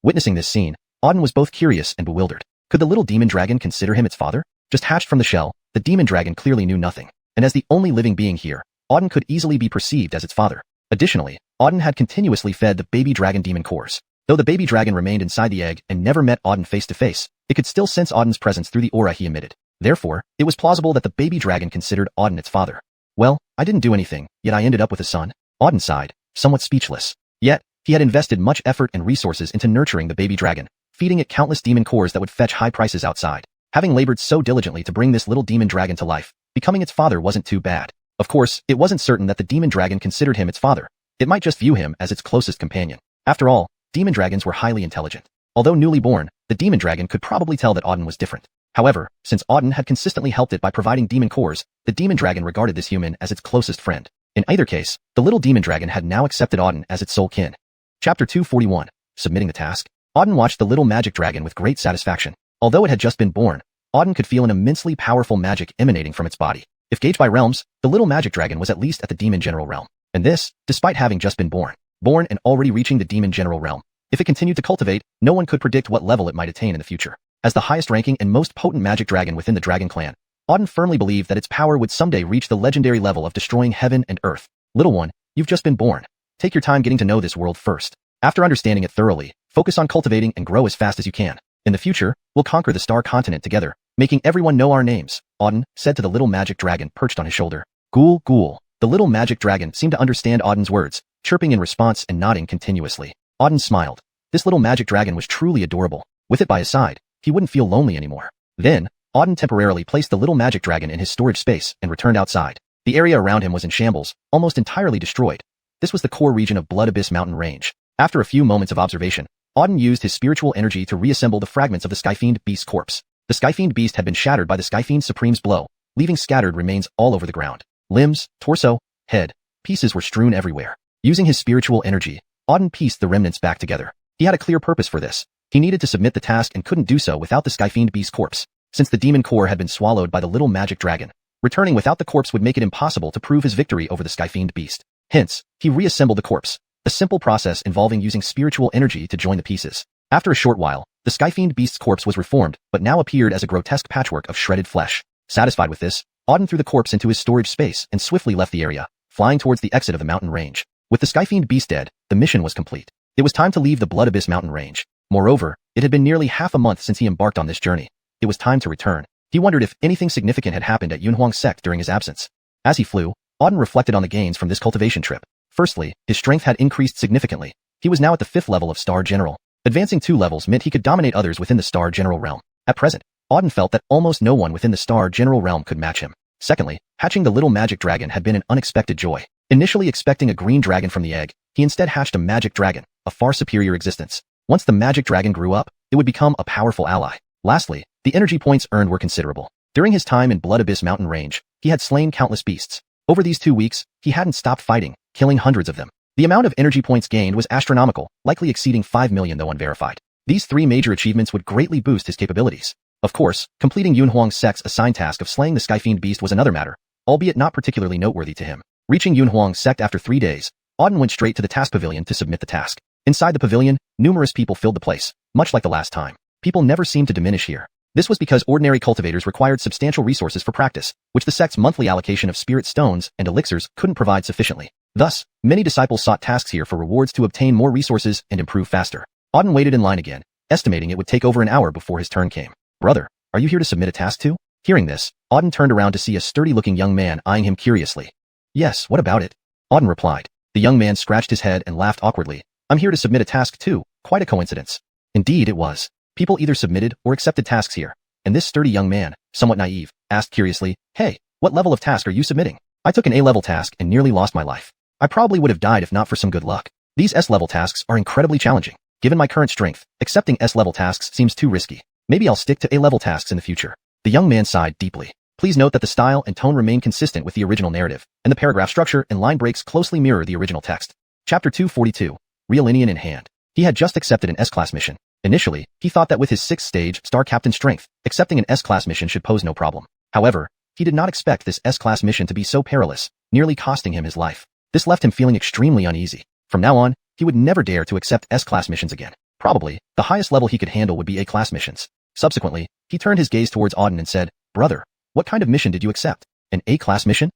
Witnessing this scene, Auden was both curious and bewildered. Could the little demon dragon consider him its father? Just hatched from the shell, the demon dragon clearly knew nothing. And as the only living being here, Auden could easily be perceived as its father. Additionally, Auden had continuously fed the baby dragon demon cores. Though the baby dragon remained inside the egg and never met Auden face to face, it could still sense Auden's presence through the aura he emitted. Therefore, it was plausible that the baby dragon considered Auden its father. Well, I didn't do anything, yet I ended up with a son. Auden sighed, somewhat speechless. Yet, he had invested much effort and resources into nurturing the baby dragon, feeding it countless demon cores that would fetch high prices outside. Having labored so diligently to bring this little demon dragon to life, becoming its father wasn't too bad. Of course, it wasn't certain that the demon dragon considered him its father. It might just view him as its closest companion. After all, demon dragons were highly intelligent. Although newly born, the demon dragon could probably tell that Auden was different. However, since Auden had consistently helped it by providing demon cores, the demon dragon regarded this human as its closest friend. In either case, the little demon dragon had now accepted Auden as its sole kin. Chapter 241. Submitting the task. Auden watched the little magic dragon with great satisfaction. Although it had just been born, Auden could feel an immensely powerful magic emanating from its body. If gauged by realms, the little magic dragon was at least at the demon general realm. And this, despite having just been born and already reaching the demon general realm. If it continued to cultivate, no one could predict what level it might attain in the future. As the highest ranking and most potent magic dragon within the dragon clan, Auden firmly believed that its power would someday reach the legendary level of destroying heaven and earth. Little one, you've just been born. Take your time getting to know this world first. After understanding it thoroughly, focus on cultivating and grow as fast as you can. In the future, we'll conquer the star continent together, making everyone know our names, Auden said to the little magic dragon perched on his shoulder. Ghoul, ghoul. The little magic dragon seemed to understand Auden's words, chirping in response and nodding continuously. Auden smiled. This little magic dragon was truly adorable. With it by his side, he wouldn't feel lonely anymore. Then, Auden temporarily placed the little magic dragon in his storage space and returned outside. The area around him was in shambles, almost entirely destroyed. This was the core region of Blood Abyss Mountain Range. After a few moments of observation, Auden used his spiritual energy to reassemble the fragments of the Skyfiend Beast's corpse. The Skyfiend Beast had been shattered by the Skyfiend Supreme's blow, leaving scattered remains all over the ground. Limbs, torso, head, pieces were strewn everywhere. Using his spiritual energy, Auden pieced the remnants back together. He had a clear purpose for this. He needed to submit the task and couldn't do so without the Skyfiend Beast's corpse. Since the demon core had been swallowed by the little magic dragon, returning without the corpse would make it impossible to prove his victory over the Skyfiend Beast. Hence, he reassembled the corpse, a simple process involving using spiritual energy to join the pieces. After a short while, the Skyfiend Beast's corpse was reformed, but now appeared as a grotesque patchwork of shredded flesh. Satisfied with this, Auden threw the corpse into his storage space and swiftly left the area, flying towards the exit of the mountain range. With the Skyfiend Beast dead, the mission was complete. It was time to leave the Blood Abyss Mountain Range. Moreover, it had been nearly half a month since he embarked on this journey. It was time to return. He wondered if anything significant had happened at Yunhuang's sect during his absence. As he flew, Auden reflected on the gains from this cultivation trip. Firstly, his strength had increased significantly. He was now at the 5th level of Star General. Advancing 2 levels meant he could dominate others within the Star General realm. At present, Auden felt that almost no one within the Star General realm could match him. Secondly, hatching the little magic dragon had been an unexpected joy. Initially expecting a green dragon from the egg, he instead hatched a magic dragon, a far superior existence. Once the magic dragon grew up, it would become a powerful ally. Lastly, the energy points earned were considerable. During his time in Blood Abyss Mountain Range, he had slain countless beasts. Over these 2 weeks, he hadn't stopped fighting, killing hundreds of them. The amount of energy points gained was astronomical, likely exceeding 5 million though unverified. These 3 major achievements would greatly boost his capabilities. Of course, completing Yunhuang's sect's assigned task of slaying the Skyfiend Beast was another matter, albeit not particularly noteworthy to him. Reaching Yunhuang's sect after 3 days, Auden went straight to the task pavilion to submit the task. Inside the pavilion, numerous people filled the place, much like the last time. People never seemed to diminish here. This was because ordinary cultivators required substantial resources for practice, which the sect's monthly allocation of spirit stones and elixirs couldn't provide sufficiently. Thus, many disciples sought tasks here for rewards to obtain more resources and improve faster. Auden waited in line again, estimating it would take over an hour before his turn came. Brother, are you here to submit a task too? Hearing this, Auden turned around to see a sturdy-looking young man eyeing him curiously. Yes, what about it? Auden replied. The young man scratched his head and laughed awkwardly. I'm here to submit a task too, quite a coincidence. Indeed it was. People either submitted or accepted tasks here. And this sturdy young man, somewhat naive, asked curiously, hey, what level of task are you submitting? I took an A-level task and nearly lost my life. I probably would have died if not for some good luck. These S-level tasks are incredibly challenging. Given my current strength, accepting S-level tasks seems too risky. Maybe I'll stick to A-level tasks in the future. The young man sighed deeply. Please note that the style and tone remain consistent with the original narrative, and the paragraph structure and line breaks closely mirror the original text. Chapter 242. Realinean in hand. He had just accepted an S-class mission. Initially, he thought that with his 6th stage Star Captain strength, accepting an S-class mission should pose no problem. However, he did not expect this S-class mission to be so perilous, nearly costing him his life. This left him feeling extremely uneasy. From now on, he would never dare to accept S-class missions again. Probably, the highest level he could handle would be A-class missions. Subsequently, he turned his gaze towards Auden and said, Brother, what kind of mission did you accept? An A-class mission?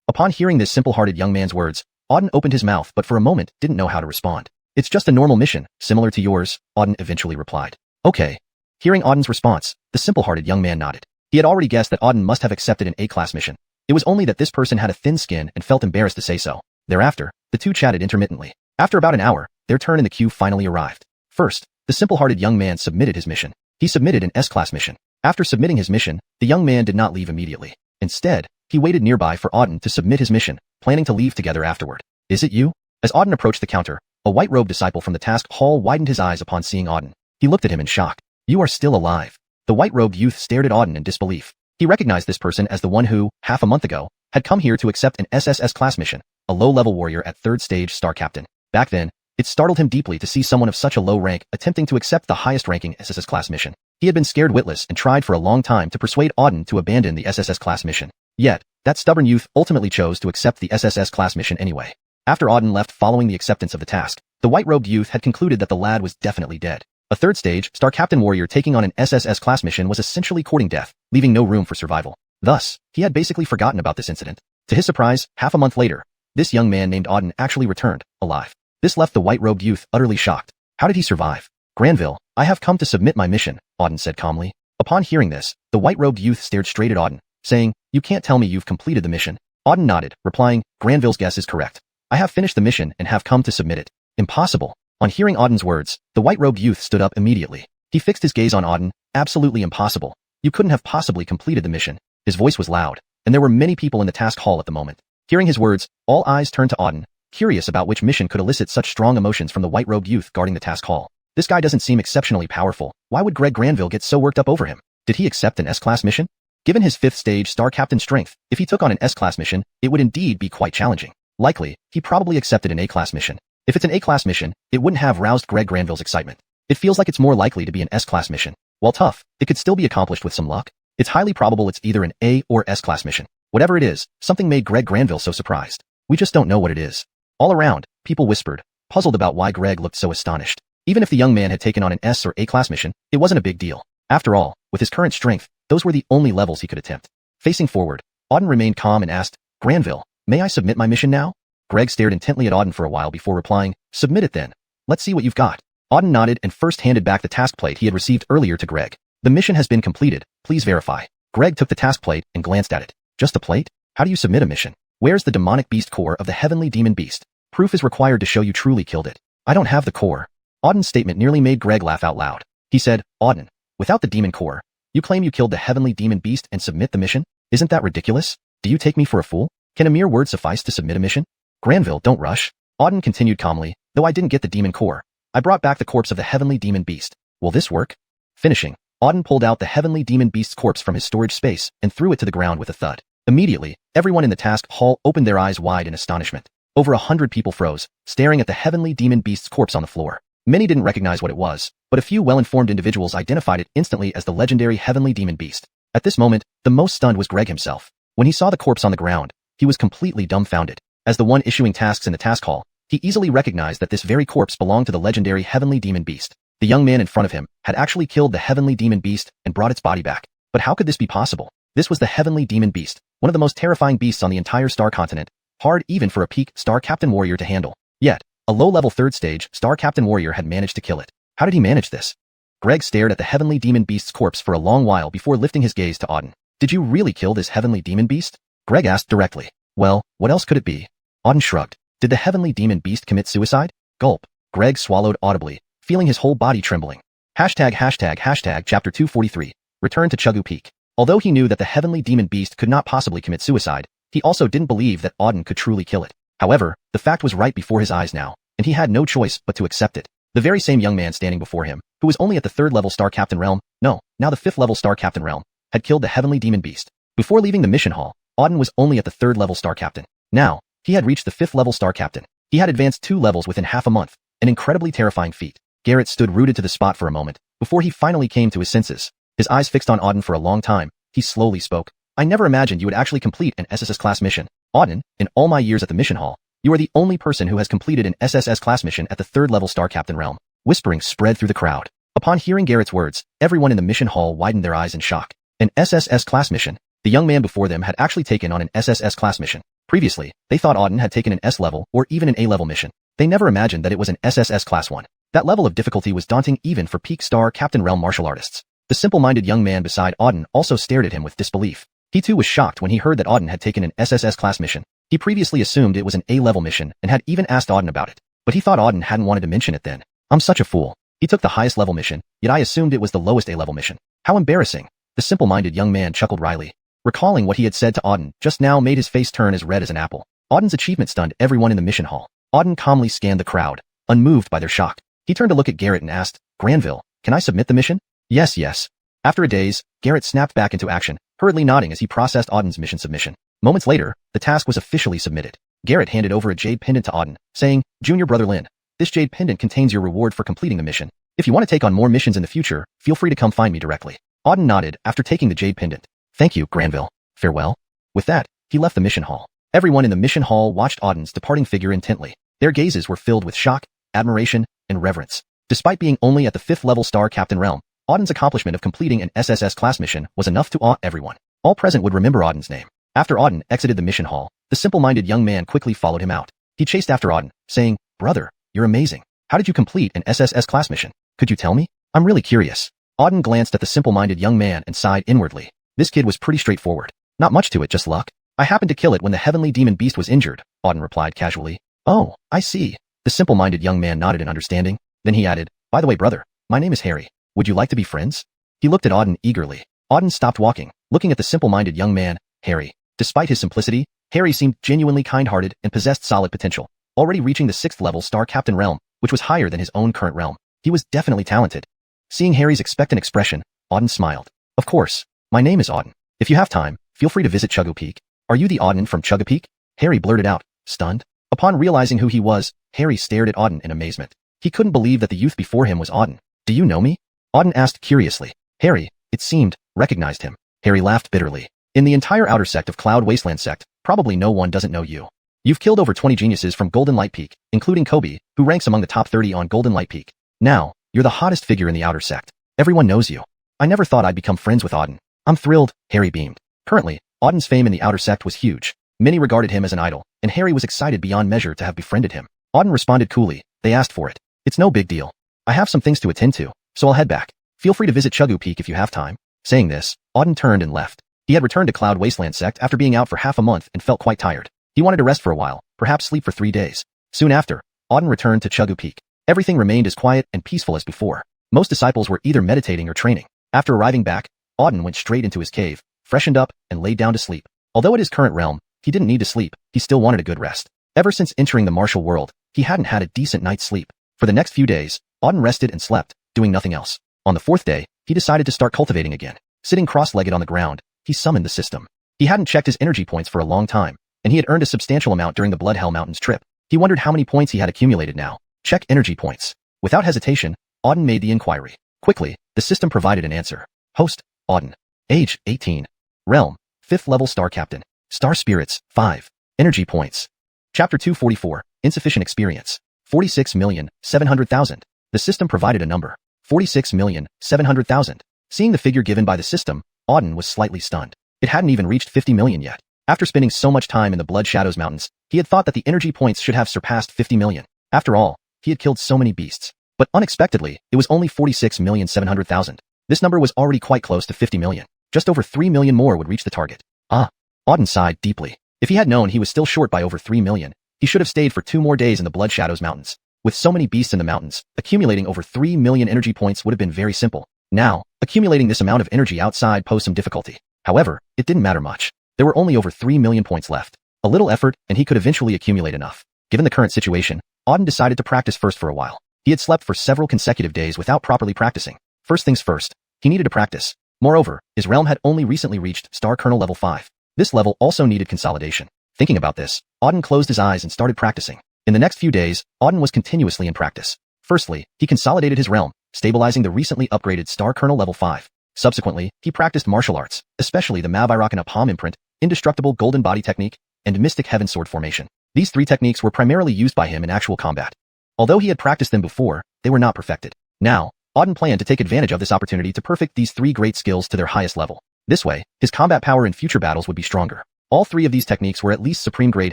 Upon hearing this simple-hearted young man's words, Auden opened his mouth but for a moment didn't know how to respond. It's just a normal mission, similar to yours, Auden eventually replied. Okay. Hearing Auden's response, the simple-hearted young man nodded. He had already guessed that Auden must have accepted an A-class mission. It was only that this person had a thin skin and felt embarrassed to say so. Thereafter, the two chatted intermittently. After about an hour, their turn in the queue finally arrived. First, the simple-hearted young man submitted his mission. He submitted an S-class mission. After submitting his mission, the young man did not leave immediately. Instead, he waited nearby for Auden to submit his mission, planning to leave together afterward. Is it you? As Auden approached the counter, a white-robed disciple from the task hall widened his eyes upon seeing Auden. He looked at him in shock. You are still alive. The white-robed youth stared at Auden in disbelief. He recognized this person as the one who, half a month ago, had come here to accept an SSS class mission, a low-level warrior at 3rd stage Star Captain. Back then, it startled him deeply to see someone of such a low rank attempting to accept the highest-ranking SSS class mission. He had been scared witless and tried for a long time to persuade Auden to abandon the SSS class mission. Yet, that stubborn youth ultimately chose to accept the SSS class mission anyway. After Auden left following the acceptance of the task, the white-robed youth had concluded that the lad was definitely dead. A 3rd stage Star Captain warrior taking on an SSS class mission was essentially courting death, leaving no room for survival. Thus, he had basically forgotten about this incident. To his surprise, half a month later, this young man named Auden actually returned, alive. This left the white-robed youth utterly shocked. How did he survive? Granville, I have come to submit my mission, Auden said calmly. Upon hearing this, the white-robed youth stared straight at Auden, saying, You can't tell me you've completed the mission. Auden nodded, replying, Granville's guess is correct. I have finished the mission and have come to submit it. Impossible. On hearing Auden's words, the white-robed youth stood up immediately. He fixed his gaze on Auden. Absolutely impossible. You couldn't have possibly completed the mission. His voice was loud, and there were many people in the task hall at the moment. Hearing his words, all eyes turned to Auden, curious about which mission could elicit such strong emotions from the white-robed youth guarding the task hall. This guy doesn't seem exceptionally powerful. Why would Greg Granville get so worked up over him? Did he accept an S-class mission? Given his 5th stage Star Captain strength, if he took on an S-class mission, it would indeed be quite challenging. Likely, he probably accepted an A-class mission. If it's an A-class mission, it wouldn't have roused Greg Granville's excitement. It feels like it's more likely to be an S-class mission. While tough, it could still be accomplished with some luck. It's highly probable it's either an A or S-class mission. Whatever it is, something made Greg Granville so surprised. We just don't know what it is. All around, people whispered, puzzled about why Greg looked so astonished. Even if the young man had taken on an S or A-class mission, it wasn't a big deal. After all, with his current strength, those were the only levels he could attempt. Facing forward, Auden remained calm and asked, Granville, may I submit my mission now? Greg stared intently at Auden for a while before replying, Submit it then. Let's see what you've got. Auden nodded and first handed back the task plate he had received earlier to Greg. The mission has been completed, please verify. Greg took the task plate and glanced at it. Just a plate? How do you submit a mission? Where's the demonic beast core of the heavenly demon beast? Proof is required to show you truly killed it. I don't have the core. Auden's statement nearly made Greg laugh out loud. He said, Auden, without the demon core, you claim you killed the heavenly demon beast and submit the mission? Isn't that ridiculous? Do you take me for a fool? Can a mere word suffice to submit a mission? Granville, don't rush. Auden continued calmly, though I didn't get the demon core. I brought back the corpse of the heavenly demon beast. Will this work? Finishing, Auden pulled out the heavenly demon beast's corpse from his storage space and threw it to the ground with a thud. Immediately, everyone in the task hall opened their eyes wide in astonishment. Over 100 people froze, staring at the heavenly demon beast's corpse on the floor. Many didn't recognize what it was, but a few well-informed individuals identified it instantly as the legendary heavenly demon beast. At this moment, the most stunned was Greg himself. When he saw the corpse on the ground, he was completely dumbfounded. As the one issuing tasks in the task hall, he easily recognized that this very corpse belonged to the legendary heavenly demon beast. The young man in front of him had actually killed the heavenly demon beast and brought its body back. But how could this be possible? This was the heavenly demon beast, one of the most terrifying beasts on the entire star continent, hard even for a peak Star Captain warrior to handle. Yet, a low-level 3rd stage Star Captain warrior had managed to kill it. How did he manage this? Greg stared at the heavenly demon beast's corpse for a long while before lifting his gaze to Auden. Did you really kill this heavenly demon beast? Greg asked directly. Well, what else could it be? Auden shrugged. Did the heavenly demon beast commit suicide? Gulp. Greg swallowed audibly, feeling his whole body trembling. Chapter 243. Return to Chugu Peak. Although he knew that the heavenly demon beast could not possibly commit suicide, he also didn't believe that Auden could truly kill it. However, the fact was right before his eyes now, and he had no choice but to accept it. The very same young man standing before him, who was only at the 3rd level Star Captain realm, no, now the 5th level Star Captain realm, had killed the heavenly demon beast. Before leaving the mission hall, Auden was only at the 3rd level Star Captain. Now, he had reached the 5th level Star Captain. He had advanced 2 levels within half a month, an incredibly terrifying feat. Garrett stood rooted to the spot for a moment, before he finally came to his senses. His eyes fixed on Auden for a long time, he slowly spoke. I never imagined you would actually complete an SSS class mission. Auden, in all my years at the mission hall, you are the only person who has completed an SSS class mission at the 3rd level Star Captain realm. Whispering spread through the crowd. Upon hearing Garrett's words, everyone in the mission hall widened their eyes in shock. An SSS class mission? The young man before them had actually taken on an SSS class mission. Previously, they thought Auden had taken an S level or even an A level mission. They never imagined that it was an SSS class 1. That level of difficulty was daunting even for peak Star Captain realm martial artists. The simple-minded young man beside Auden also stared at him with disbelief. He too was shocked when he heard that Auden had taken an SSS class mission. He previously assumed it was an A-level mission and had even asked Auden about it. But he thought Auden hadn't wanted to mention it then. I'm such a fool. He took the highest level mission, yet I assumed it was the lowest A-level mission. How embarrassing. The simple-minded young man chuckled wryly. Recalling what he had said to Auden just now made his face turn as red as an apple. Auden's achievement stunned everyone in the mission hall. Auden calmly scanned the crowd, unmoved by their shock. He turned to look at Garrett and asked, Granville, can I submit the mission? Yes. After a daze, Garrett snapped back into action, hurriedly nodding as he processed Auden's mission submission. Moments later, the task was officially submitted. Garrett handed over a jade pendant to Auden, saying, Junior Brother Lin, this jade pendant contains your reward for completing the mission. If you want to take on more missions in the future, feel free to come find me directly. Auden nodded after taking the jade pendant. Thank you, Granville. Farewell. With that, he left the mission hall. Everyone in the mission hall watched Auden's departing figure intently. Their gazes were filled with shock, admiration, and reverence. Despite being only at the 5th level Star Captain realm, Auden's accomplishment of completing an SSS class mission was enough to awe everyone. All present would remember Auden's name. After Auden exited the mission hall, the simple-minded young man quickly followed him out. He chased after Auden, saying, Brother, you're amazing. How did you complete an SSS class mission? Could you tell me? I'm really curious. Auden glanced at the simple-minded young man and sighed inwardly. This kid was pretty straightforward. Not much to it, just luck. I happened to kill it when the heavenly demon beast was injured, Auden replied casually. Oh, I see. The simple-minded young man nodded in understanding. Then he added, By the way, brother, my name is Harry. Would you like to be friends? He looked at Auden eagerly. Auden stopped walking, looking at the simple-minded young man, Harry. Despite his simplicity, Harry seemed genuinely kind-hearted and possessed solid potential. Already reaching the 6th level Star Captain realm, which was higher than his own current realm, he was definitely talented. Seeing Harry's expectant expression, Auden smiled. Of course. My name is Auden. If you have time, feel free to visit Chugu Peak. Are you the Auden from Chugu Peak? Harry blurted out, stunned. Upon realizing who he was, Harry stared at Auden in amazement. He couldn't believe that the youth before him was Auden. Do you know me? Auden asked curiously. Harry, it seemed, recognized him. Harry laughed bitterly. In the entire outer sect of Cloud Wasteland sect, probably no one doesn't know you. You've killed over 20 geniuses from Golden Light Peak, including Kobe, who ranks among the top 30 on Golden Light Peak. Now, you're the hottest figure in the outer sect. Everyone knows you. I never thought I'd become friends with Auden. I'm thrilled, Harry beamed. Currently, Auden's fame in the outer sect was huge. Many regarded him as an idol, and Harry was excited beyond measure to have befriended him. Auden responded coolly. They asked for it. It's no big deal. I have some things to attend to, so I'll head back. Feel free to visit Chugu Peak if you have time. Saying this, Auden turned and left. He had returned to Cloud Wasteland sect after being out for half a month and felt quite tired. He wanted to rest for a while, perhaps sleep for 3 days. Soon after, Auden returned to Chugu Peak. Everything remained as quiet and peaceful as before. Most disciples were either meditating or training. After arriving back, Auden went straight into his cave, freshened up, and laid down to sleep. Although at his current realm, he didn't need to sleep, he still wanted a good rest. Ever since entering the martial world, he hadn't had a decent night's sleep. For the next few days, Auden rested and slept, doing nothing else. On the 4th day, he decided to start cultivating again. Sitting cross-legged on the ground, he summoned the system. He hadn't checked his energy points for a long time, and he had earned a substantial amount during the Bloodhell Mountains trip. He wondered how many points he had accumulated now. Check energy points. Without hesitation, Auden made the inquiry. Quickly, the system provided an answer. Host, Auden. Age, 18. Realm, 5th level Star Captain. Star Spirits, 5. Energy points. Chapter 244, Insufficient Experience. 46,700,000. The system provided a number. 46,700,000. Seeing the figure given by the system, Auden was slightly stunned. It hadn't even reached 50 million yet. After spending so much time in the Blood Shadows Mountains, he had thought that the energy points should have surpassed 50 million. After all, he had killed so many beasts. But unexpectedly, it was only 46,700,000. This number was already quite close to 50 million. Just over 3 million more would reach the target. Ah. Auden sighed deeply. If he had known he was still short by over 3 million, he should have stayed for 2 more days in the Blood Shadows Mountains. With so many beasts in the mountains, accumulating over 3 million energy points would have been very simple. Now, accumulating this amount of energy outside posed some difficulty. However, it didn't matter much. There were only over 3 million points left. A little effort, and he could eventually accumulate enough. Given the current situation, Auden decided to practice first for a while. He had slept for several consecutive days without properly practicing. First things first, he needed to practice. Moreover, his realm had only recently reached Star Kernel level 5. This level also needed consolidation. Thinking about this, Auden closed his eyes and started practicing. In the next few days, Auden was continuously in practice. Firstly, he consolidated his realm, stabilizing the recently upgraded Star Kernel level 5. Subsequently, he practiced martial arts, especially the Mavirakana palm imprint, indestructible golden body technique, and mystic heaven sword formation. These 3 techniques were primarily used by him in actual combat. Although he had practiced them before, they were not perfected. Now, Auden planned to take advantage of this opportunity to perfect these 3 great skills to their highest level. This way, his combat power in future battles would be stronger. All 3 of these techniques were at least supreme grade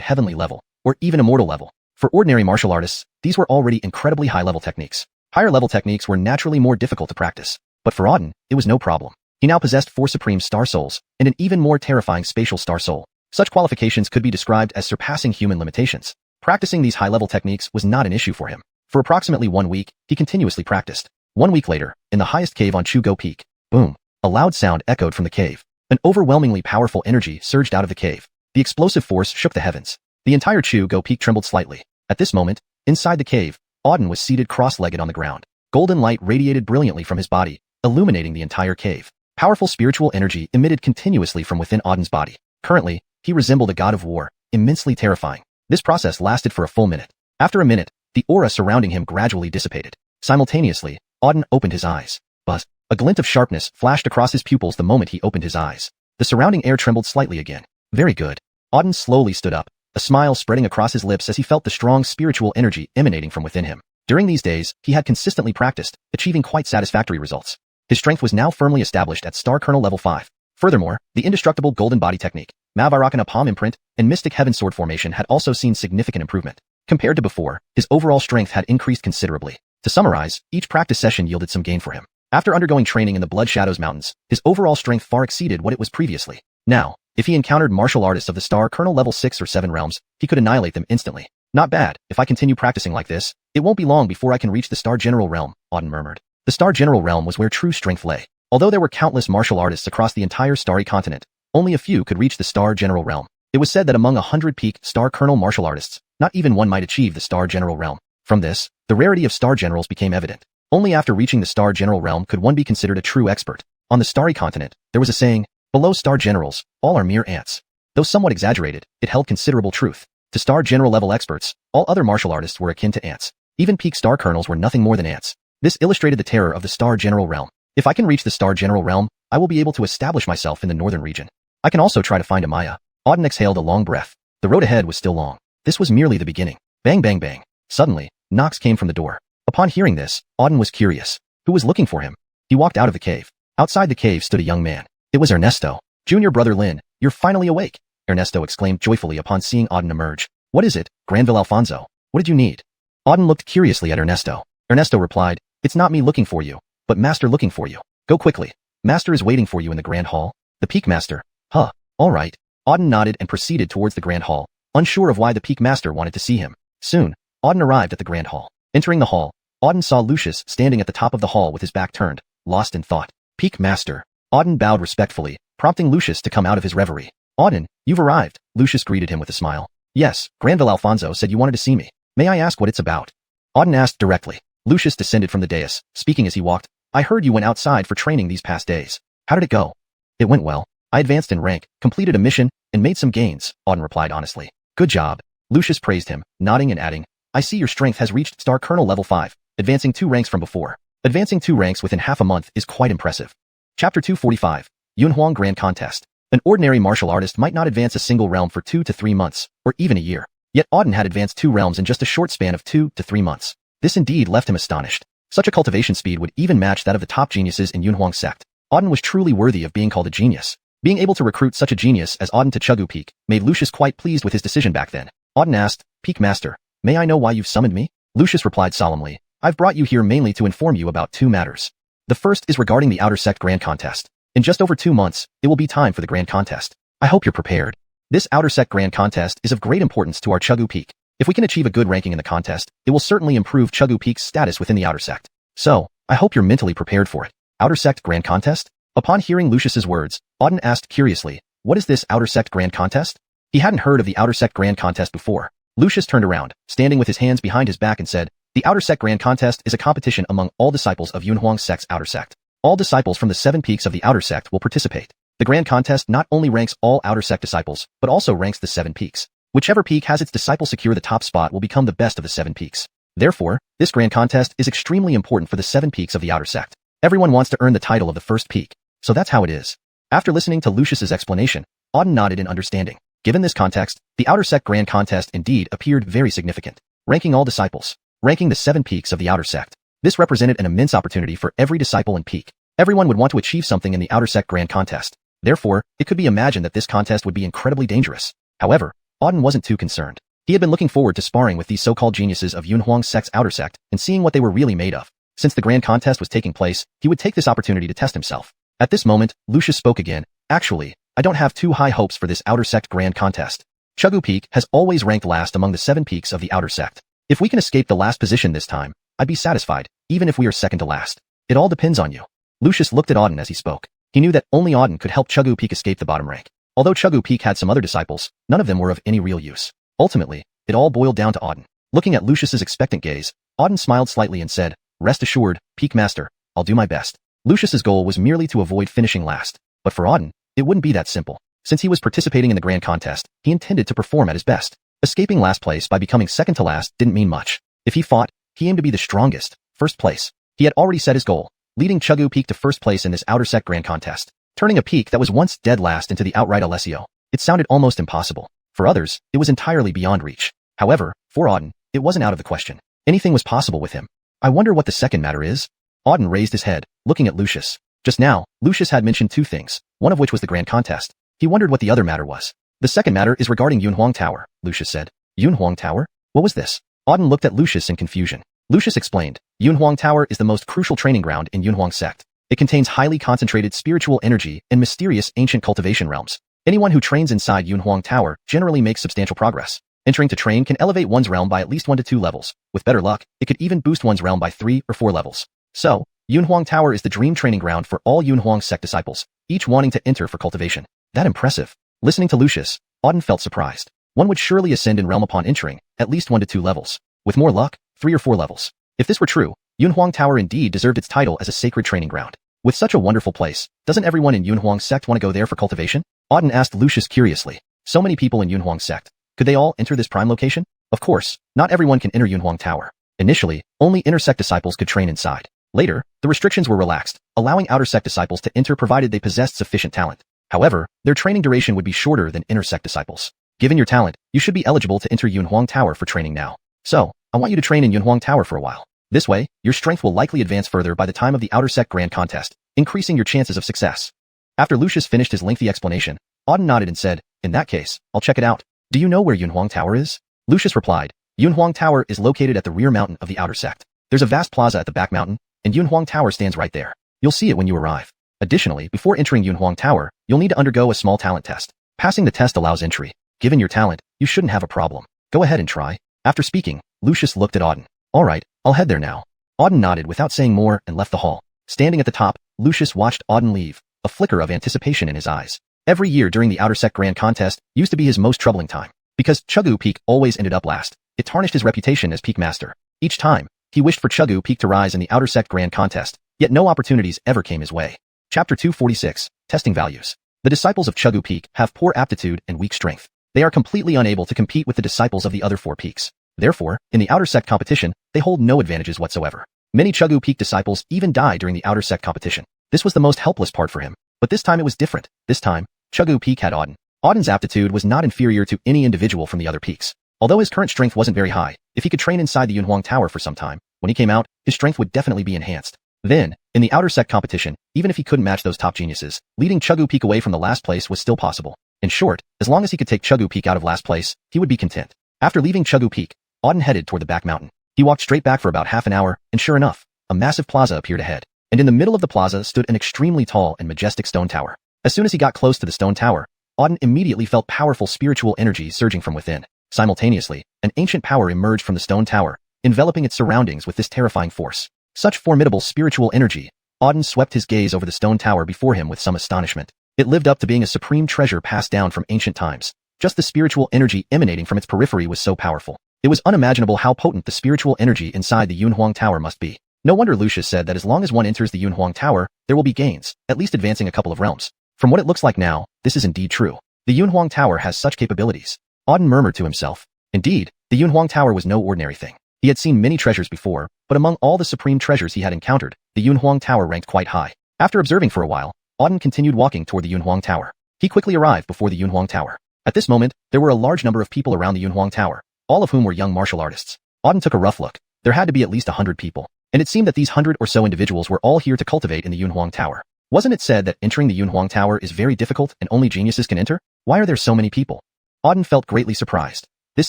heavenly level, or even immortal level. For ordinary martial artists, these were already incredibly high-level techniques. Higher-level techniques were naturally more difficult to practice. But for Auden, it was no problem. He now possessed 4 supreme star souls, and an even more terrifying spatial star soul. Such qualifications could be described as surpassing human limitations. Practicing these high-level techniques was not an issue for him. For approximately 1 week, he continuously practiced. 1 week later, in the highest cave on Chu Go Peak, boom, a loud sound echoed from the cave. An overwhelmingly powerful energy surged out of the cave. The explosive force shook the heavens. The entire Chu Go Peak trembled slightly. At this moment, inside the cave, Auden was seated cross-legged on the ground. Golden light radiated brilliantly from his body, illuminating the entire cave. Powerful spiritual energy emitted continuously from within Auden's body. Currently, he resembled a god of war, immensely terrifying. This process lasted for a full minute. After a minute, the aura surrounding him gradually dissipated. Simultaneously, Auden opened his eyes. Buzz. A glint of sharpness flashed across his pupils the moment he opened his eyes. The surrounding air trembled slightly again. Very good. Auden slowly stood up, a smile spreading across his lips as he felt the strong spiritual energy emanating from within him. During these days, he had consistently practiced, achieving quite satisfactory results. His strength was now firmly established at Star Kernel level 5. Furthermore, the indestructible golden body technique, Mavirakana palm imprint, and mystic heaven sword formation had also seen significant improvement. Compared to before, his overall strength had increased considerably. To summarize, each practice session yielded some gain for him. After undergoing training in the Blood Shadows Mountains, his overall strength far exceeded what it was previously. Now, if he encountered martial artists of the Star Kernel level 6 or 7 realms, he could annihilate them instantly. Not bad. If I continue practicing like this, it won't be long before I can reach the Star General realm, Auden murmured. The Star General realm was where true strength lay. Although there were countless martial artists across the entire starry continent, only a few could reach the Star General realm. It was said that among 100 peak Star Kernel martial artists, not even one might achieve the Star General realm. From this, the rarity of Star Generals became evident. Only after reaching the Star General realm could one be considered a true expert. On the starry continent, there was a saying, below Star Generals, all are mere ants. Though somewhat exaggerated, it held considerable truth. To Star General level experts, all other martial artists were akin to ants. Even peak Star Kernels were nothing more than ants. This illustrated the terror of the Star General realm. If I can reach the Star General realm, I will be able to establish myself in the northern region. I can also try to find a Maya. Auden exhaled a long breath. The road ahead was still long. This was merely the beginning. Bang bang bang. Suddenly, knocks came from the door. Upon hearing this, Auden was curious. Who was looking for him? He walked out of the cave. Outside the cave stood a young man. It was Ernesto. Junior brother Lin, you're finally awake, Ernesto exclaimed joyfully upon seeing Auden emerge. What is it, Granville Alfonso? What did you need? Auden looked curiously at Ernesto. Ernesto replied, it's not me looking for you, but Master looking for you. Go quickly. Master is waiting for you in the Grand Hall. The Peak Master. Huh. All right. Auden nodded and proceeded towards the Grand Hall, unsure of why the Peak Master wanted to see him. Soon, Auden arrived at the Grand Hall. Entering the hall, Auden saw Lucius standing at the top of the hall with his back turned, lost in thought. Peak Master. Auden bowed respectfully, prompting Lucius to come out of his reverie. Auden, you've arrived, Lucius greeted him with a smile. Yes, Granville Alfonso said you wanted to see me. May I ask what it's about? Auden asked directly. Lucius descended from the dais, speaking as he walked. I heard you went outside for training these past days. How did it go? It went well. I advanced in rank, completed a mission, and made some gains, Auden replied honestly. Good job. Lucius praised him, nodding and adding, I see your strength has reached Star Kernel level 5, advancing 2 ranks from before. Advancing 2 ranks within half a month is quite impressive. Chapter 245, Xuanhuan Grand Contest. An ordinary martial artist might not advance a single realm for 2 to 3 months, or even a year. Yet Auden had advanced 2 realms in just a short span of 2 to 3 months. This indeed left him astonished. Such a cultivation speed would even match that of the top geniuses in Xuanhuang sect. Auden was truly worthy of being called a genius. Being able to recruit such a genius as Auden to Chugu Peak made Lucius quite pleased with his decision back then. Auden asked, Peak Master, may I know why you've summoned me? Lucius replied solemnly, I've brought you here mainly to inform you about 2 matters. The first is regarding the Outer Sect Grand Contest. In just over 2 months, it will be time for the Grand Contest. I hope you're prepared. This Outer Sect Grand Contest is of great importance to our Chuggu Peak. If we can achieve a good ranking in the contest, it will certainly improve Chuggu Peak's status within the Outer Sect. So, I hope you're mentally prepared for it. Outer Sect Grand Contest? Upon hearing Lucius's words, Auden asked curiously, what is this Outer Sect Grand Contest? He hadn't heard of the Outer Sect Grand Contest before. Lucius turned around, standing with his hands behind his back and said, the Outer Sect Grand Contest is a competition among all disciples of Yunhuang Sect's Outer Sect. All disciples from the 7 peaks of the Outer Sect will participate. The Grand Contest not only ranks all Outer Sect disciples, but also ranks the 7 peaks. Whichever peak has its disciple secure the top spot will become the best of the 7 peaks. Therefore, this Grand Contest is extremely important for the 7 peaks of the Outer Sect. Everyone wants to earn the title of the first peak. So that's how it is. After listening to Lucius's explanation, Auden nodded in understanding. Given this context, the Outer Sect Grand Contest indeed appeared very significant. Ranking all disciples. Ranking the 7 peaks of the Outer Sect. This represented an immense opportunity for every disciple and peak. Everyone would want to achieve something in the Outer Sect Grand Contest. Therefore, it could be imagined that this contest would be incredibly dangerous. However, Auden wasn't too concerned. He had been looking forward to sparring with these so-called geniuses of Yunhuang Sect's Outer Sect and seeing what they were really made of. Since the Grand Contest was taking place, he would take this opportunity to test himself. At this moment, Lucius spoke again. Actually, I don't have too high hopes for this Outer Sect Grand Contest. Chuggu Peak has always ranked last among the 7 peaks of the Outer Sect. If we can escape the last position this time, I'd be satisfied, even if we are second to last. It all depends on you. Lucius looked at Auden as he spoke. He knew that only Auden could help Chuggu Peak escape the bottom rank. Although Chuggu Peak had some other disciples, none of them were of any real use. Ultimately, it all boiled down to Auden. Looking at Lucius's expectant gaze, Auden smiled slightly and said, rest assured, Peak Master, I'll do my best. Lucius's goal was merely to avoid finishing last. But for Auden, it wouldn't be that simple. Since he was participating in the Grand Contest, he intended to perform at his best. Escaping last place by becoming second to last didn't mean much. If he fought, he aimed to be the strongest, first place. He had already set his goal, leading Chuggu Peak to first place in this Outer Sect Grand Contest, turning a peak that was once dead last into the outright Alessio. It sounded almost impossible. For others, it was entirely beyond reach. However, for Auden, it wasn't out of the question. Anything was possible with him. I wonder what the second matter is? Auden raised his head, looking at Lucius. Just now, Lucius had mentioned 2 things, one of which was the Grand Contest. He wondered what the other matter was. The second matter is regarding Yunhuang Tower, Lucius said. Yunhuang Tower? What was this? Auden looked at Lucius in confusion. Lucius explained, Yunhuang Tower is the most crucial training ground in Yunhuang Sect. It contains highly concentrated spiritual energy and mysterious ancient cultivation realms. Anyone who trains inside Yunhuang Tower generally makes substantial progress. Entering to train can elevate one's realm by at least 1 to 2 levels. With better luck, it could even boost one's realm by 3 or 4 levels. So, Yunhuang Tower is the dream training ground for all Yunhuang Sect disciples, each wanting to enter for cultivation. That impressive. Listening to Lucius, Auden felt surprised. One would surely ascend in realm upon entering, at least 1 to 2 levels. With more luck, 3 or 4 levels. If this were true, Yunhuang Tower indeed deserved its title as a sacred training ground. With such a wonderful place, doesn't everyone in Yunhuang Sect want to go there for cultivation? Auden asked Lucius curiously. So many people in Yunhuang Sect. Could they all enter this prime location? Of course, not everyone can enter Yunhuang Tower. Initially, only inner sect disciples could train inside. Later, the restrictions were relaxed, allowing outer sect disciples to enter provided they possessed sufficient talent. However, their training duration would be shorter than inner sect disciples. Given your talent, you should be eligible to enter Yunhuang Tower for training now. So, I want you to train in Yunhuang Tower for a while. This way, your strength will likely advance further by the time of the Outer Sect Grand Contest, increasing your chances of success. After Lucius finished his lengthy explanation, Auden nodded and said, in that case, I'll check it out. Do you know where Yunhuang Tower is? Lucius replied, Yunhuang Tower is located at the rear mountain of the Outer Sect. There's a vast plaza at the back mountain, and Yunhuang Tower stands right there. You'll see it when you arrive. Additionally, before entering Yunhuang Tower, you'll need to undergo a small talent test. Passing the test allows entry. Given your talent, you shouldn't have a problem. Go ahead and try. After speaking, Lucius looked at Auden. Alright, I'll head there now. Auden nodded without saying more and left the hall. Standing at the top, Lucius watched Auden leave, a flicker of anticipation in his eyes. Every year during the Outer Sect Grand Contest used to be his most troubling time. Because Chuggu Peak always ended up last, it tarnished his reputation as Peak Master. Each time, he wished for Chuggu Peak to rise in the Outer Sect Grand Contest, yet no opportunities ever came his way. Chapter 246, Testing Values. The disciples of Chuggu Peak have poor aptitude and weak strength. They are completely unable to compete with the disciples of the other 4 peaks. Therefore, in the Outer Sect competition, they hold no advantages whatsoever. Many Chuggu Peak disciples even die during the Outer Sect competition. This was the most helpless part for him. But this time it was different. This time, Chuggu Peak had Auden. Auden's aptitude was not inferior to any individual from the other peaks. Although his current strength wasn't very high, if he could train inside the Yunhuang Tower for some time, when he came out, his strength would definitely be enhanced. Then, in the Outer Sect competition, even if he couldn't match those top geniuses, leading Chuggu Peak away from the last place was still possible. In short, as long as he could take Chuggu Peak out of last place, he would be content. After leaving Chuggu Peak, Auden headed toward the back mountain. He walked straight back for about half an hour, and sure enough, a massive plaza appeared ahead. and in the middle of the plaza stood an extremely tall and majestic stone tower. As soon as he got close to the stone tower, Auden immediately felt powerful spiritual energy surging from within. Simultaneously, an ancient power emerged from the stone tower, enveloping its surroundings with this terrifying force. Such formidable spiritual energy, Auden swept his gaze over the stone tower before him with some astonishment. It lived up to being a supreme treasure passed down from ancient times. Just the spiritual energy emanating from its periphery was so powerful. It was unimaginable how potent the spiritual energy inside the Xuanhuan Tower must be. No wonder Lucius said that as long as one enters the Xuanhuan Tower, there will be gains, at least advancing a couple of realms. From what it looks like now, this is indeed true. The Xuanhuan Tower has such capabilities. Auden murmured to himself. Indeed, the Xuanhuan Tower was no ordinary thing. He had seen many treasures before, but among all the supreme treasures he had encountered, the Xuanhuan Tower ranked quite high. After observing for a while, Auden continued walking toward the Xuanhuan Tower. He quickly arrived before the Xuanhuan Tower. At this moment, there were a large number of people around the Xuanhuan Tower, all of whom were young martial artists. Auden took a rough look. There had to be at least 100 people, and it seemed that these 100 or so individuals were all here to cultivate in the Xuanhuan Tower. Wasn't it said that entering the Xuanhuan Tower is very difficult and only geniuses can enter? Why are there so many people? Auden felt greatly surprised. This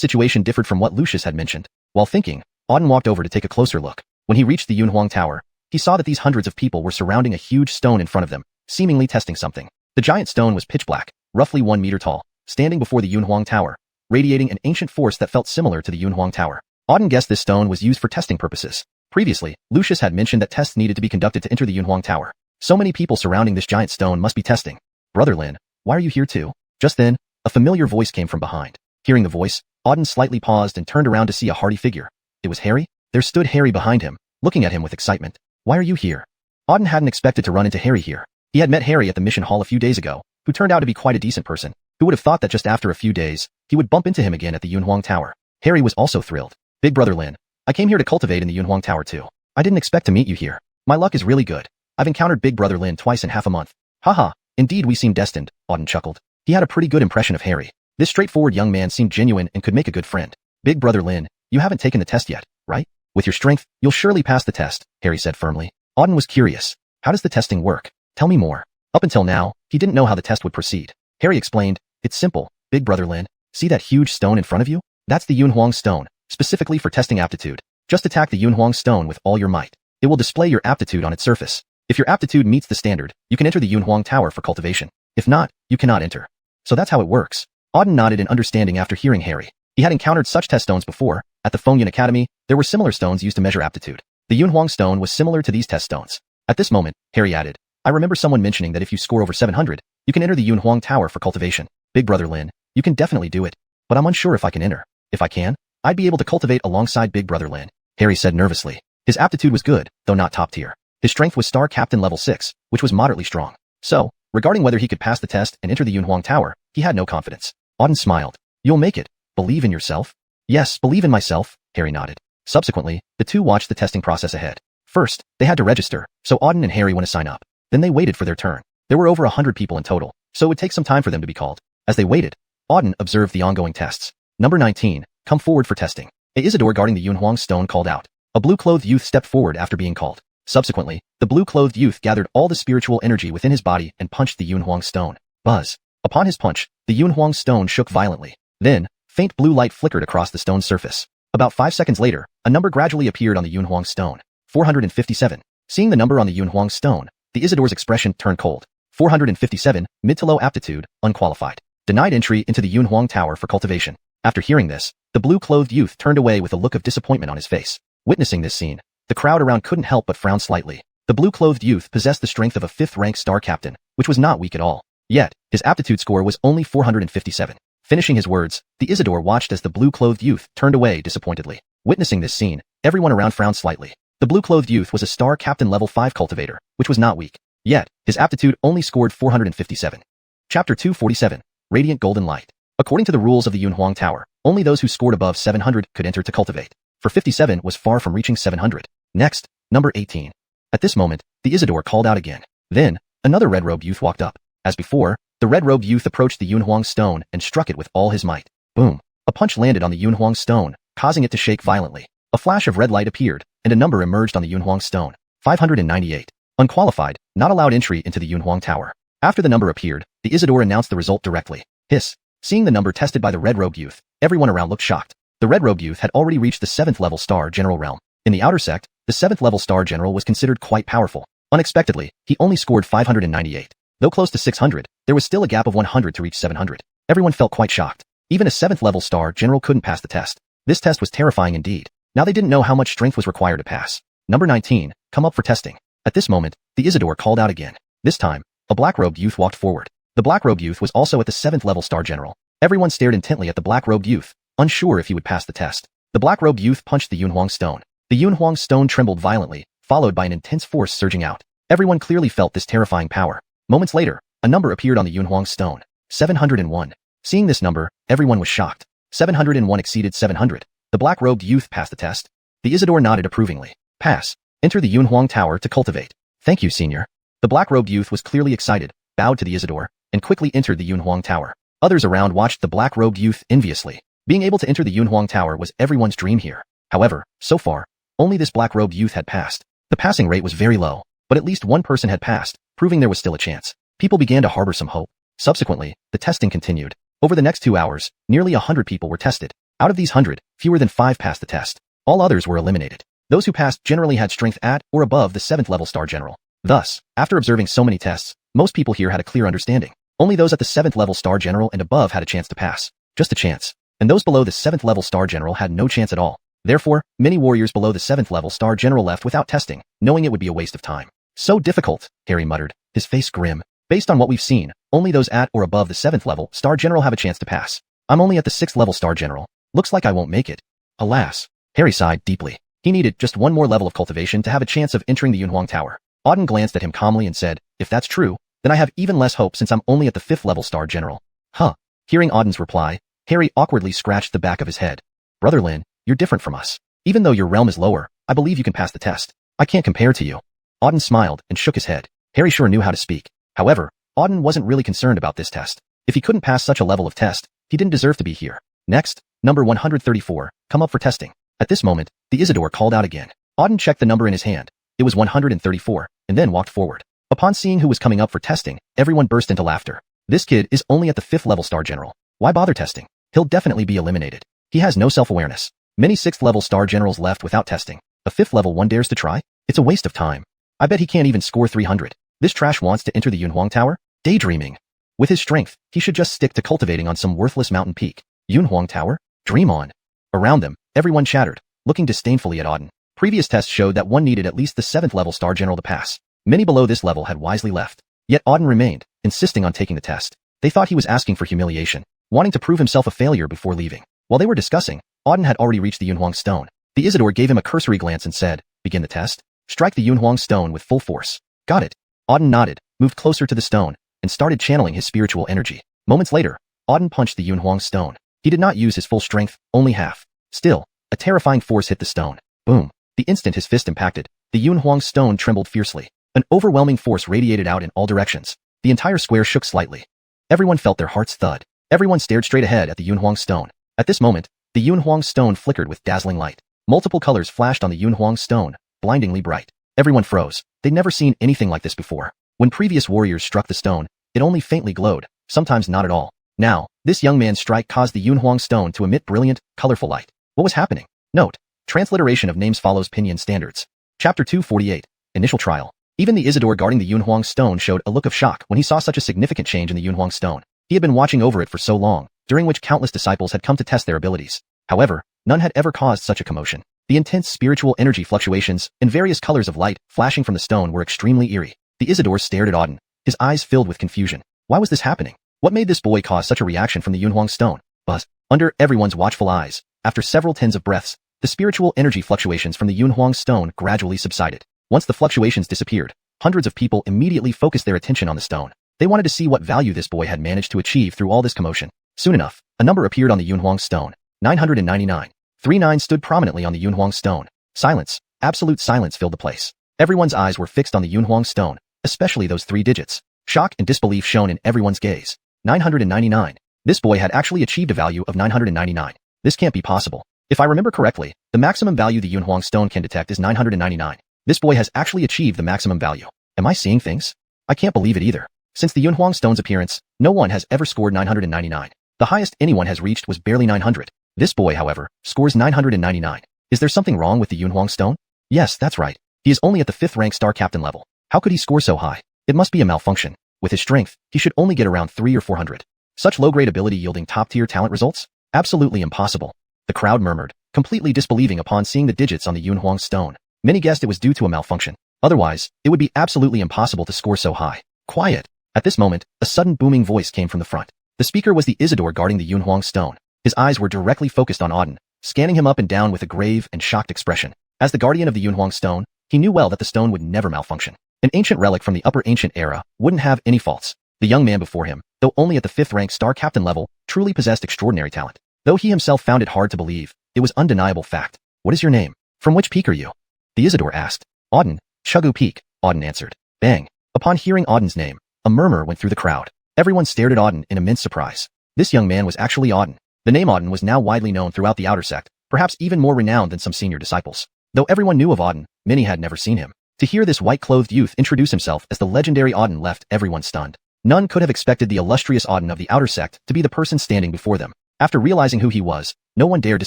situation differed from what Lucius had mentioned. While thinking, Auden walked over to take a closer look. When he reached the Xuanhuan Tower, he saw that these hundreds of people were surrounding a huge stone in front of them, seemingly testing something. The giant stone was pitch black, roughly 1 meter tall, standing before the Xuanhuan Tower, radiating an ancient force that felt similar to the Xuanhuan Tower. Auden guessed this stone was used for testing purposes. Previously, Lucius had mentioned that tests needed to be conducted to enter the Xuanhuan Tower. So many people surrounding this giant stone must be testing. Brother Lin, why are you here too? Just then, a familiar voice came from behind. Hearing the voice, Auden slightly paused and turned around to see a hardy figure. It was Harry? There stood Harry behind him, looking at him with excitement. Why are you here? Auden hadn't expected to run into Harry here. He had met Harry at the mission hall a few days ago, who turned out to be quite a decent person. Who would have thought that just after a few days, he would bump into him again at the Xuanhuan Tower? Harry was also thrilled. Big Brother Lin, I came here to cultivate in the Xuanhuan Tower too. I didn't expect to meet you here. My luck is really good. I've encountered Big Brother Lin twice in half a month. Haha, indeed we seem destined, Auden chuckled. He had a pretty good impression of Harry. This straightforward young man seemed genuine and could make a good friend. Big Brother Lin, you haven't taken the test yet, right? With your strength, you'll surely pass the test, Harry said firmly. Auden was curious. How does the testing work? Tell me more. Up until now, he didn't know how the test would proceed. Harry explained, it's simple, Big Brother Lin. See that huge stone in front of you? That's the Xuanhuan stone, specifically for testing aptitude. Just attack the Xuanhuan stone with all your might. It will display your aptitude on its surface. If your aptitude meets the standard, you can enter the Xuanhuan Tower for cultivation. If not, you cannot enter. So that's how it works. Auden nodded in understanding after hearing Harry. He had encountered such test stones before. At the Fengyun Academy, there were similar stones used to measure aptitude. The Xuanhuan stone was similar to these test stones. At this moment, Harry added, I remember someone mentioning that if you score over 700, you can enter the Xuanhuan Tower for cultivation. Big Brother Lin, you can definitely do it. But I'm unsure if I can enter. If I can, I'd be able to cultivate alongside Big Brother Lin, Harry said nervously. His aptitude was good, though not top tier. His strength was Star Captain level 6, which was moderately strong. So, regarding whether he could pass the test and enter the Xuanhuan Tower, he had no confidence. Auden smiled. You'll make it. Believe in yourself? Yes, believe in myself, Harry nodded. Subsequently, the two watched the testing process ahead. First, they had to register, so Auden and Harry went to sign up. Then they waited for their turn. There were over 100 people in total, so it would take some time for them to be called. As they waited, Auden observed the ongoing tests. Number 19, come forward for testing. Isidore guarding the Xuanhuan stone called out. A blue-clothed youth stepped forward after being called. Subsequently, the blue-clothed youth gathered all the spiritual energy within his body and punched the Xuanhuan stone. Buzz. Upon his punch, the Xuanhuan stone shook violently. Then, faint blue light flickered across the stone's surface. About 5 seconds later, a number gradually appeared on the Xuanhuan stone. 457. Seeing the number on the Xuanhuan stone, the Isidore's expression turned cold. 457, mid to low aptitude, unqualified. Denied entry into the Xuanhuan Tower for cultivation. After hearing this, the blue-clothed youth turned away with a look of disappointment on his face. Witnessing this scene, the crowd around couldn't help but frown slightly. The blue-clothed youth possessed the strength of a 5th-rank star captain, which was not weak at all. Yet, his aptitude score was only 457. Finishing his words, the Isidore watched as the blue-clothed youth turned away disappointedly. Witnessing this scene, everyone around frowned slightly. The blue-clothed youth was a star captain level 5 cultivator, which was not weak. Yet, his aptitude only scored 457. Chapter 247, Radiant Golden Light. According to the rules of the Xuanhuan Tower, only those who scored above 700 could enter to cultivate. For 57 was far from reaching 700. Next, number 18. At this moment, the Isidore called out again. Then, another red-robed youth walked up. As before, the red-robed youth approached the Xuanhuan stone and struck it with all his might. Boom. A punch landed on the Xuanhuan stone, causing it to shake violently. A flash of red light appeared, and a number emerged on the Xuanhuan stone. 598. Unqualified, not allowed entry into the Xuanhuan Tower. After the number appeared, the Isidore announced the result directly. Hiss. Seeing the number tested by the red-robed youth, everyone around looked shocked. The red-robed youth had already reached the 7th level Star General realm. In the outer sect, the 7th level Star General was considered quite powerful. Unexpectedly, he only scored 598. Though close to 600, there was still a gap of 100 to reach 700. Everyone felt quite shocked. Even a 7th level star general couldn't pass the test. This test was terrifying indeed. Now they didn't know how much strength was required to pass. Number 19, come up for testing. At this moment, the Isidore called out again. This time, a black-robed youth walked forward. The black-robed youth was also at the 7th level star general. Everyone stared intently at the black-robed youth, unsure if he would pass the test. The black-robed youth punched the Xuanhuan stone. The Xuanhuan stone trembled violently, followed by an intense force surging out. Everyone clearly felt this terrifying power. Moments later, a number appeared on the Xuanhuan stone. 701. Seeing this number, everyone was shocked. 701 exceeded 700. The black-robed youth passed the test. The Isidore nodded approvingly. Pass. Enter the Xuanhuan Tower to cultivate. Thank you, senior. The black-robed youth was clearly excited, bowed to the Isidore, and quickly entered the Xuanhuan Tower. Others around watched the black-robed youth enviously. Being able to enter the Xuanhuan Tower was everyone's dream here. However, so far, only this black-robed youth had passed. The passing rate was very low, but at least one person had passed, proving there was still a chance. People began to harbor some hope. Subsequently, the testing continued. Over the next 2 hours, nearly 100 people were tested. Out of these 100, fewer than 5 passed the test. All others were eliminated. Those who passed generally had strength at or above the 7th level star general. Thus, after observing so many tests, most people here had a clear understanding. Only those at the 7th level star general and above had a chance to pass. Just a chance. And those below the 7th level star general had no chance at all. Therefore, many warriors below the 7th level star general left without testing, knowing it would be a waste of time. So difficult, Harry muttered, his face grim. Based on what we've seen, only those at or above the 7th level star general have a chance to pass. I'm only at the 6th level star general. Looks like I won't make it. Alas. Harry sighed deeply. He needed just one more level of cultivation to have a chance of entering the Xuanhuan Tower. Auden glanced at him calmly and said, if that's true, then I have even less hope since I'm only at the 5th level star general. Huh. Hearing Auden's reply, Harry awkwardly scratched the back of his head. Brother Lin, you're different from us. Even though your realm is lower, I believe you can pass the test. I can't compare to you. Auden smiled and shook his head. Harry sure knew how to speak. However, Auden wasn't really concerned about this test. If he couldn't pass such a level of test, he didn't deserve to be here. Next, number 134, come up for testing. At this moment, the Isidore called out again. Auden checked the number in his hand. It was 134, and then walked forward. Upon seeing who was coming up for testing, everyone burst into laughter. This kid is only at the 5th level star general. Why bother testing? He'll definitely be eliminated. He has no self-awareness. Many 6th level star generals left without testing. A 5th level one dares to try? It's a waste of time. I bet he can't even score 300. This trash wants to enter the Xuanhuan Tower? Daydreaming. With his strength, he should just stick to cultivating on some worthless mountain peak. Xuanhuan Tower? Dream on. Around them, everyone chattered, looking disdainfully at Auden. Previous tests showed that one needed at least the 7th level star general to pass. Many below this level had wisely left. Yet Auden remained, insisting on taking the test. They thought he was asking for humiliation, wanting to prove himself a failure before leaving. While they were discussing, Auden had already reached the Xuanhuan stone. The Isidore gave him a cursory glance and said, begin the test. Strike the Xuanhuan stone with full force. Got it. Auden nodded, moved closer to the stone, and started channeling his spiritual energy. Moments later, Auden punched the Xuanhuan stone. He did not use his full strength, only half. Still, a terrifying force hit the stone. Boom. The instant his fist impacted, the Xuanhuan stone trembled fiercely. An overwhelming force radiated out in all directions. The entire square shook slightly. Everyone felt their hearts thud. Everyone stared straight ahead at the Xuanhuan stone. At this moment, the Xuanhuan stone flickered with dazzling light. Multiple colors flashed on the Xuanhuan stone, blindingly bright. Everyone froze. They'd never seen anything like this before. When previous warriors struck the stone, it only faintly glowed, sometimes not at all. Now, this young man's strike caused the Xuanhuan stone to emit brilliant, colorful light. What was happening? Note. Transliteration of names follows Pinyin standards. Chapter 248. Initial Trial. Even the Isidore guarding the Xuanhuan stone showed a look of shock when he saw such a significant change in the Xuanhuan stone. He had been watching over it for so long, during which countless disciples had come to test their abilities. However, none had ever caused such a commotion. The intense spiritual energy fluctuations and various colors of light flashing from the stone were extremely eerie. The Isidore stared at Auden, his eyes filled with confusion. Why was this happening? What made this boy cause such a reaction from the Xuanhuan stone? But, under everyone's watchful eyes, after several tens of breaths, the spiritual energy fluctuations from the Xuanhuan stone gradually subsided. Once the fluctuations disappeared, hundreds of people immediately focused their attention on the stone. They wanted to see what value this boy had managed to achieve through all this commotion. Soon enough, a number appeared on the Xuanhuan stone. 999. 39 stood prominently on the Xuanhuan stone. Silence, absolute silence filled the place. Everyone's eyes were fixed on the Xuanhuan stone, especially those 3 digits. Shock and disbelief shone in everyone's gaze. 999. This boy had actually achieved a value of 999. This can't be possible. If I remember correctly, the maximum value the Xuanhuan stone can detect is 999. This boy has actually achieved the maximum value. Am I seeing things? I can't believe it either. Since the Xuanhuan stone's appearance, no one has ever scored 999. The highest anyone has reached was barely 900. This boy, however, scores 999. Is there something wrong with the Xuanhuan stone? Yes, that's right. He is only at the 5th rank star captain level. How could he score so high? It must be a malfunction. With his strength, he should only get around 3 or 400. Such low-grade ability yielding top-tier talent results? Absolutely impossible. The crowd murmured, completely disbelieving upon seeing the digits on the Yunhuang stone. Many guessed it was due to a malfunction. Otherwise, it would be absolutely impossible to score so high. Quiet. At this moment, a sudden booming voice came from the front. The speaker was the Isidore guarding the Yunhuang stone. His eyes were directly focused on Auden, scanning him up and down with a grave and shocked expression. As the guardian of the Yunhuang stone, he knew well that the stone would never malfunction. An ancient relic from the Upper Ancient Era wouldn't have any faults. The young man before him, though only at the 5th rank star captain level, truly possessed extraordinary talent. Though he himself found it hard to believe, it was undeniable fact. What is your name? From which peak are you? The Isidore asked. Auden, Chugu Peak, Auden answered. Bang. Upon hearing Auden's name, a murmur went through the crowd. Everyone stared at Auden in immense surprise. This young man was actually Auden. The name Auden was now widely known throughout the outer sect, perhaps even more renowned than some senior disciples. Though everyone knew of Auden, many had never seen him. To hear this white-clothed youth introduce himself as the legendary Auden left everyone stunned. None could have expected the illustrious Auden of the outer sect to be the person standing before them. After realizing who he was, no one dared to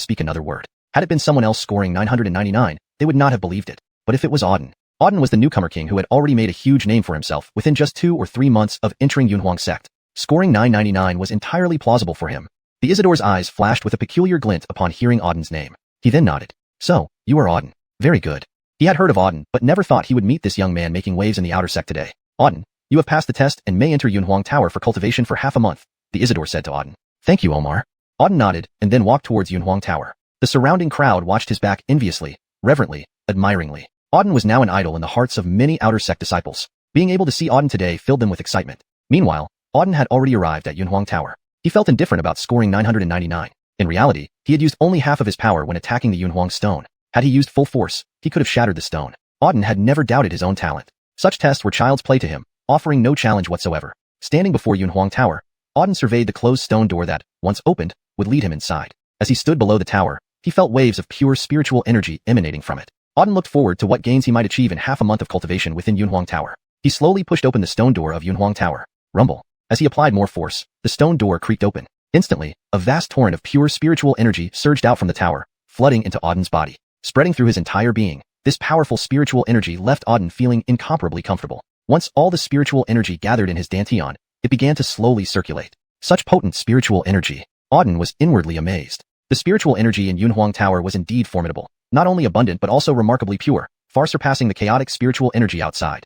speak another word. Had it been someone else scoring 999, they would not have believed it. But if it was Auden, Auden was the newcomer king who had already made a huge name for himself within just 2 or 3 months of entering Yunhuang sect. Scoring 999 was entirely plausible for him. The Isidore's eyes flashed with a peculiar glint upon hearing Auden's name. He then nodded. So, you are Auden. Very good. He had heard of Auden, but never thought he would meet this young man making waves in the outer sect today. Auden, you have passed the test and may enter Yunhuang Tower for cultivation for half a month, the Isidore said to Auden. Thank you, Omar. Auden nodded and then walked towards Yunhuang Tower. The surrounding crowd watched his back enviously, reverently, admiringly. Auden was now an idol in the hearts of many outer sect disciples. Being able to see Auden today filled them with excitement. Meanwhile, Auden had already arrived at Yunhuang Tower. He felt indifferent about scoring 999. In reality, he had used only half of his power when attacking the Yunhuang stone. Had he used full force, he could have shattered the stone. Auden had never doubted his own talent. Such tests were child's play to him, offering no challenge whatsoever. Standing before Yunhuang Tower, Auden surveyed the closed stone door that, once opened, would lead him inside. As he stood below the tower, he felt waves of pure spiritual energy emanating from it. Auden looked forward to what gains he might achieve in half a month of cultivation within Yunhuang Tower. He slowly pushed open the stone door of Yunhuang Tower. Rumble. As he applied more force, the stone door creaked open. Instantly, a vast torrent of pure spiritual energy surged out from the tower, flooding into Auden's body. Spreading through his entire being, this powerful spiritual energy left Auden feeling incomparably comfortable. Once all the spiritual energy gathered in his dantian, it began to slowly circulate. Such potent spiritual energy. Auden was inwardly amazed. The spiritual energy in Yunhuang Tower was indeed formidable, not only abundant but also remarkably pure, far surpassing the chaotic spiritual energy outside.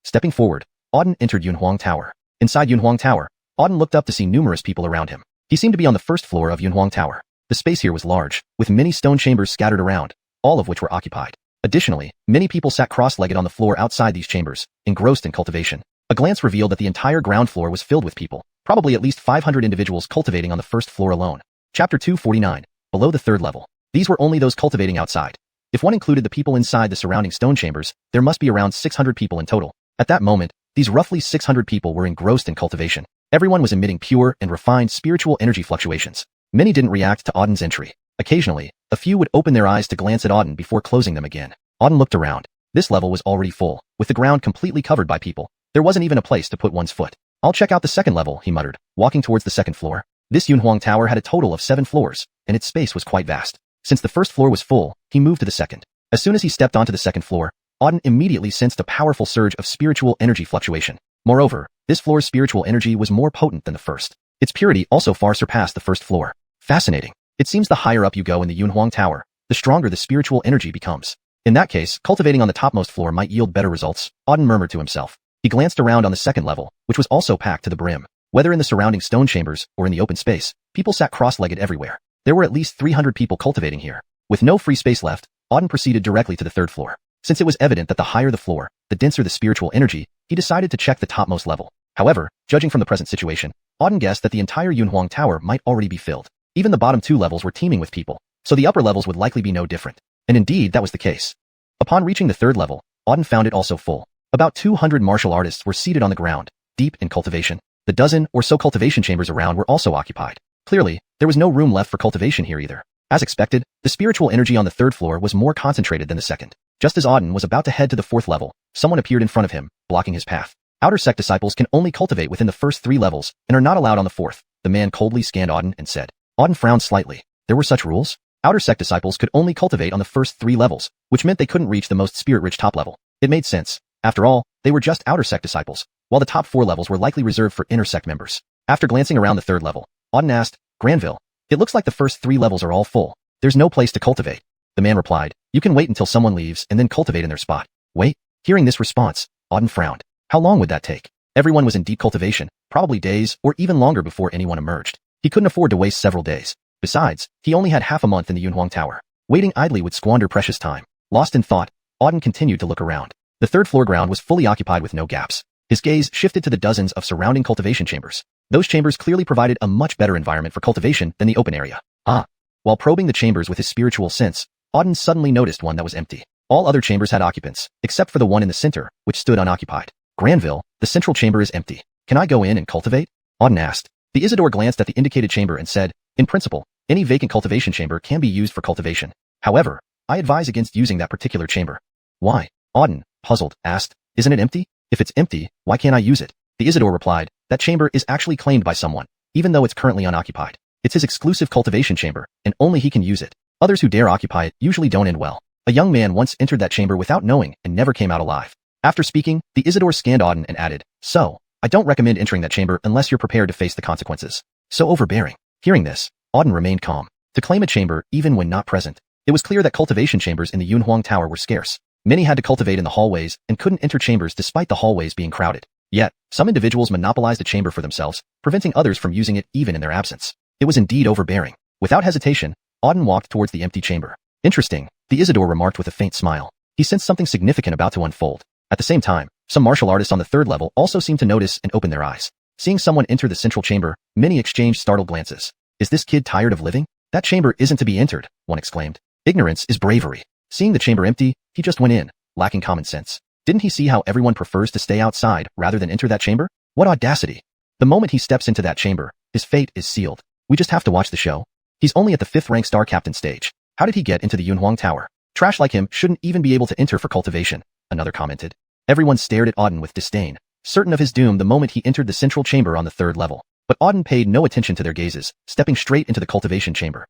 Stepping forward, Auden entered Yunhuang Tower. Inside Yunhuang Tower, Auden looked up to see numerous people around him. He seemed to be on the first floor of Yunhuang Tower. The space here was large, with many stone chambers scattered around, all of which were occupied. Additionally, many people sat cross-legged on the floor outside these chambers, engrossed in cultivation. A glance revealed that the entire ground floor was filled with people, probably at least 500 individuals cultivating on the first floor alone. Chapter 249. Below the 3rd level. These were only those cultivating outside. If one included the people inside the surrounding stone chambers, there must be around 600 people in total. At that moment, these roughly 600 people were engrossed in cultivation. Everyone was emitting pure and refined spiritual energy fluctuations. Many didn't react to Auden's entry. Occasionally, a few would open their eyes to glance at Auden before closing them again. Auden looked around. This level was already full, with the ground completely covered by people. There wasn't even a place to put one's foot. I'll check out the 2nd level, he muttered, walking towards the 2nd floor. This Yunhuang Tower had a total of 7 floors, and its space was quite vast. Since the first floor was full, he moved to the 2nd. As soon as he stepped onto the 2nd floor, Auden immediately sensed a powerful surge of spiritual energy fluctuation. Moreover, this floor's spiritual energy was more potent than the first. Its purity also far surpassed the first floor. Fascinating. It seems the higher up you go in the Yunhuang Tower, the stronger the spiritual energy becomes. In that case, cultivating on the topmost floor might yield better results, Auden murmured to himself. He glanced around on the 2nd level, which was also packed to the brim. Whether in the surrounding stone chambers or in the open space, people sat cross-legged everywhere. There were at least 300 people cultivating here. With no free space left, Auden proceeded directly to the 3rd floor. Since it was evident that the higher the floor, the denser the spiritual energy, he decided to check the topmost level. However, judging from the present situation, Auden guessed that the entire Yunhuang Tower might already be filled. Even the bottom 2 levels were teeming with people, so the upper levels would likely be no different. And indeed, that was the case. Upon reaching the 3rd level, Auden found it also full. About 200 martial artists were seated on the ground, deep in cultivation. The dozen or so cultivation chambers around were also occupied. Clearly, there was no room left for cultivation here either. As expected, the spiritual energy on the 3rd floor was more concentrated than the 2nd. Just as Auden was about to head to the 4th level, someone appeared in front of him, blocking his path. Outer sect disciples can only cultivate within the first 3 levels and are not allowed on the 4th. The man coldly scanned Auden and said. Auden frowned slightly. There were such rules? Outer sect disciples could only cultivate on the first 3 levels, which meant they couldn't reach the most spirit-rich top level. It made sense. After all, they were just outer sect disciples, while the top 4 levels were likely reserved for inner sect members. After glancing around the 3rd level, Auden asked, Granville, it looks like the first 3 levels are all full. There's no place to cultivate. The man replied, you can wait until someone leaves and then cultivate in their spot. Wait. Hearing this response, Auden frowned. How long would that take? Everyone was in deep cultivation, probably days or even longer before anyone emerged. He couldn't afford to waste several days. Besides, he only had half a month in the Yunhuang Tower. Waiting idly would squander precious time. Lost in thought, Auden continued to look around. The 3rd floor ground was fully occupied with no gaps. His gaze shifted to the dozens of surrounding cultivation chambers. Those chambers clearly provided a much better environment for cultivation than the open area. While probing the chambers with his spiritual sense, Auden suddenly noticed one that was empty. All other chambers had occupants, except for the one in the center, which stood unoccupied. Granville, the central chamber is empty. Can I go in and cultivate? Auden asked. The Isidore glanced at the indicated chamber and said, in principle, any vacant cultivation chamber can be used for cultivation. However, I advise against using that particular chamber. Why? Auden, puzzled, asked, isn't it empty? If it's empty, why can't I use it? The Isidore replied, that chamber is actually claimed by someone, even though it's currently unoccupied. It's his exclusive cultivation chamber, and only he can use it. Others who dare occupy it usually don't end well. A young man once entered that chamber without knowing and never came out alive. After speaking, the Isidore scanned Auden and added, so, I don't recommend entering that chamber unless you're prepared to face the consequences. So overbearing. Hearing this, Auden remained calm. To claim a chamber even when not present, it was clear that cultivation chambers in the Yunhuang Tower were scarce. Many had to cultivate in the hallways and couldn't enter chambers despite the hallways being crowded. Yet, some individuals monopolized a chamber for themselves, preventing others from using it even in their absence. It was indeed overbearing. Without hesitation, Auden walked towards the empty chamber. Interesting, the Isidore remarked with a faint smile. He sensed something significant about to unfold. At the same time, some martial artists on the 3rd level also seemed to notice and open their eyes. Seeing someone enter the central chamber, many exchanged startled glances. Is this kid tired of living? That chamber isn't to be entered, one exclaimed. Ignorance is bravery. Seeing the chamber empty, he just went in, lacking common sense. Didn't he see how everyone prefers to stay outside rather than enter that chamber? What audacity! The moment he steps into that chamber, his fate is sealed. We just have to watch the show. He's only at the 5th rank star captain stage. How did he get into the Yunhuang Tower? Trash like him shouldn't even be able to enter for cultivation, another commented. Everyone stared at Auden with disdain, certain of his doom the moment he entered the central chamber on the 3rd level. But Auden paid no attention to their gazes, stepping straight into the cultivation chamber.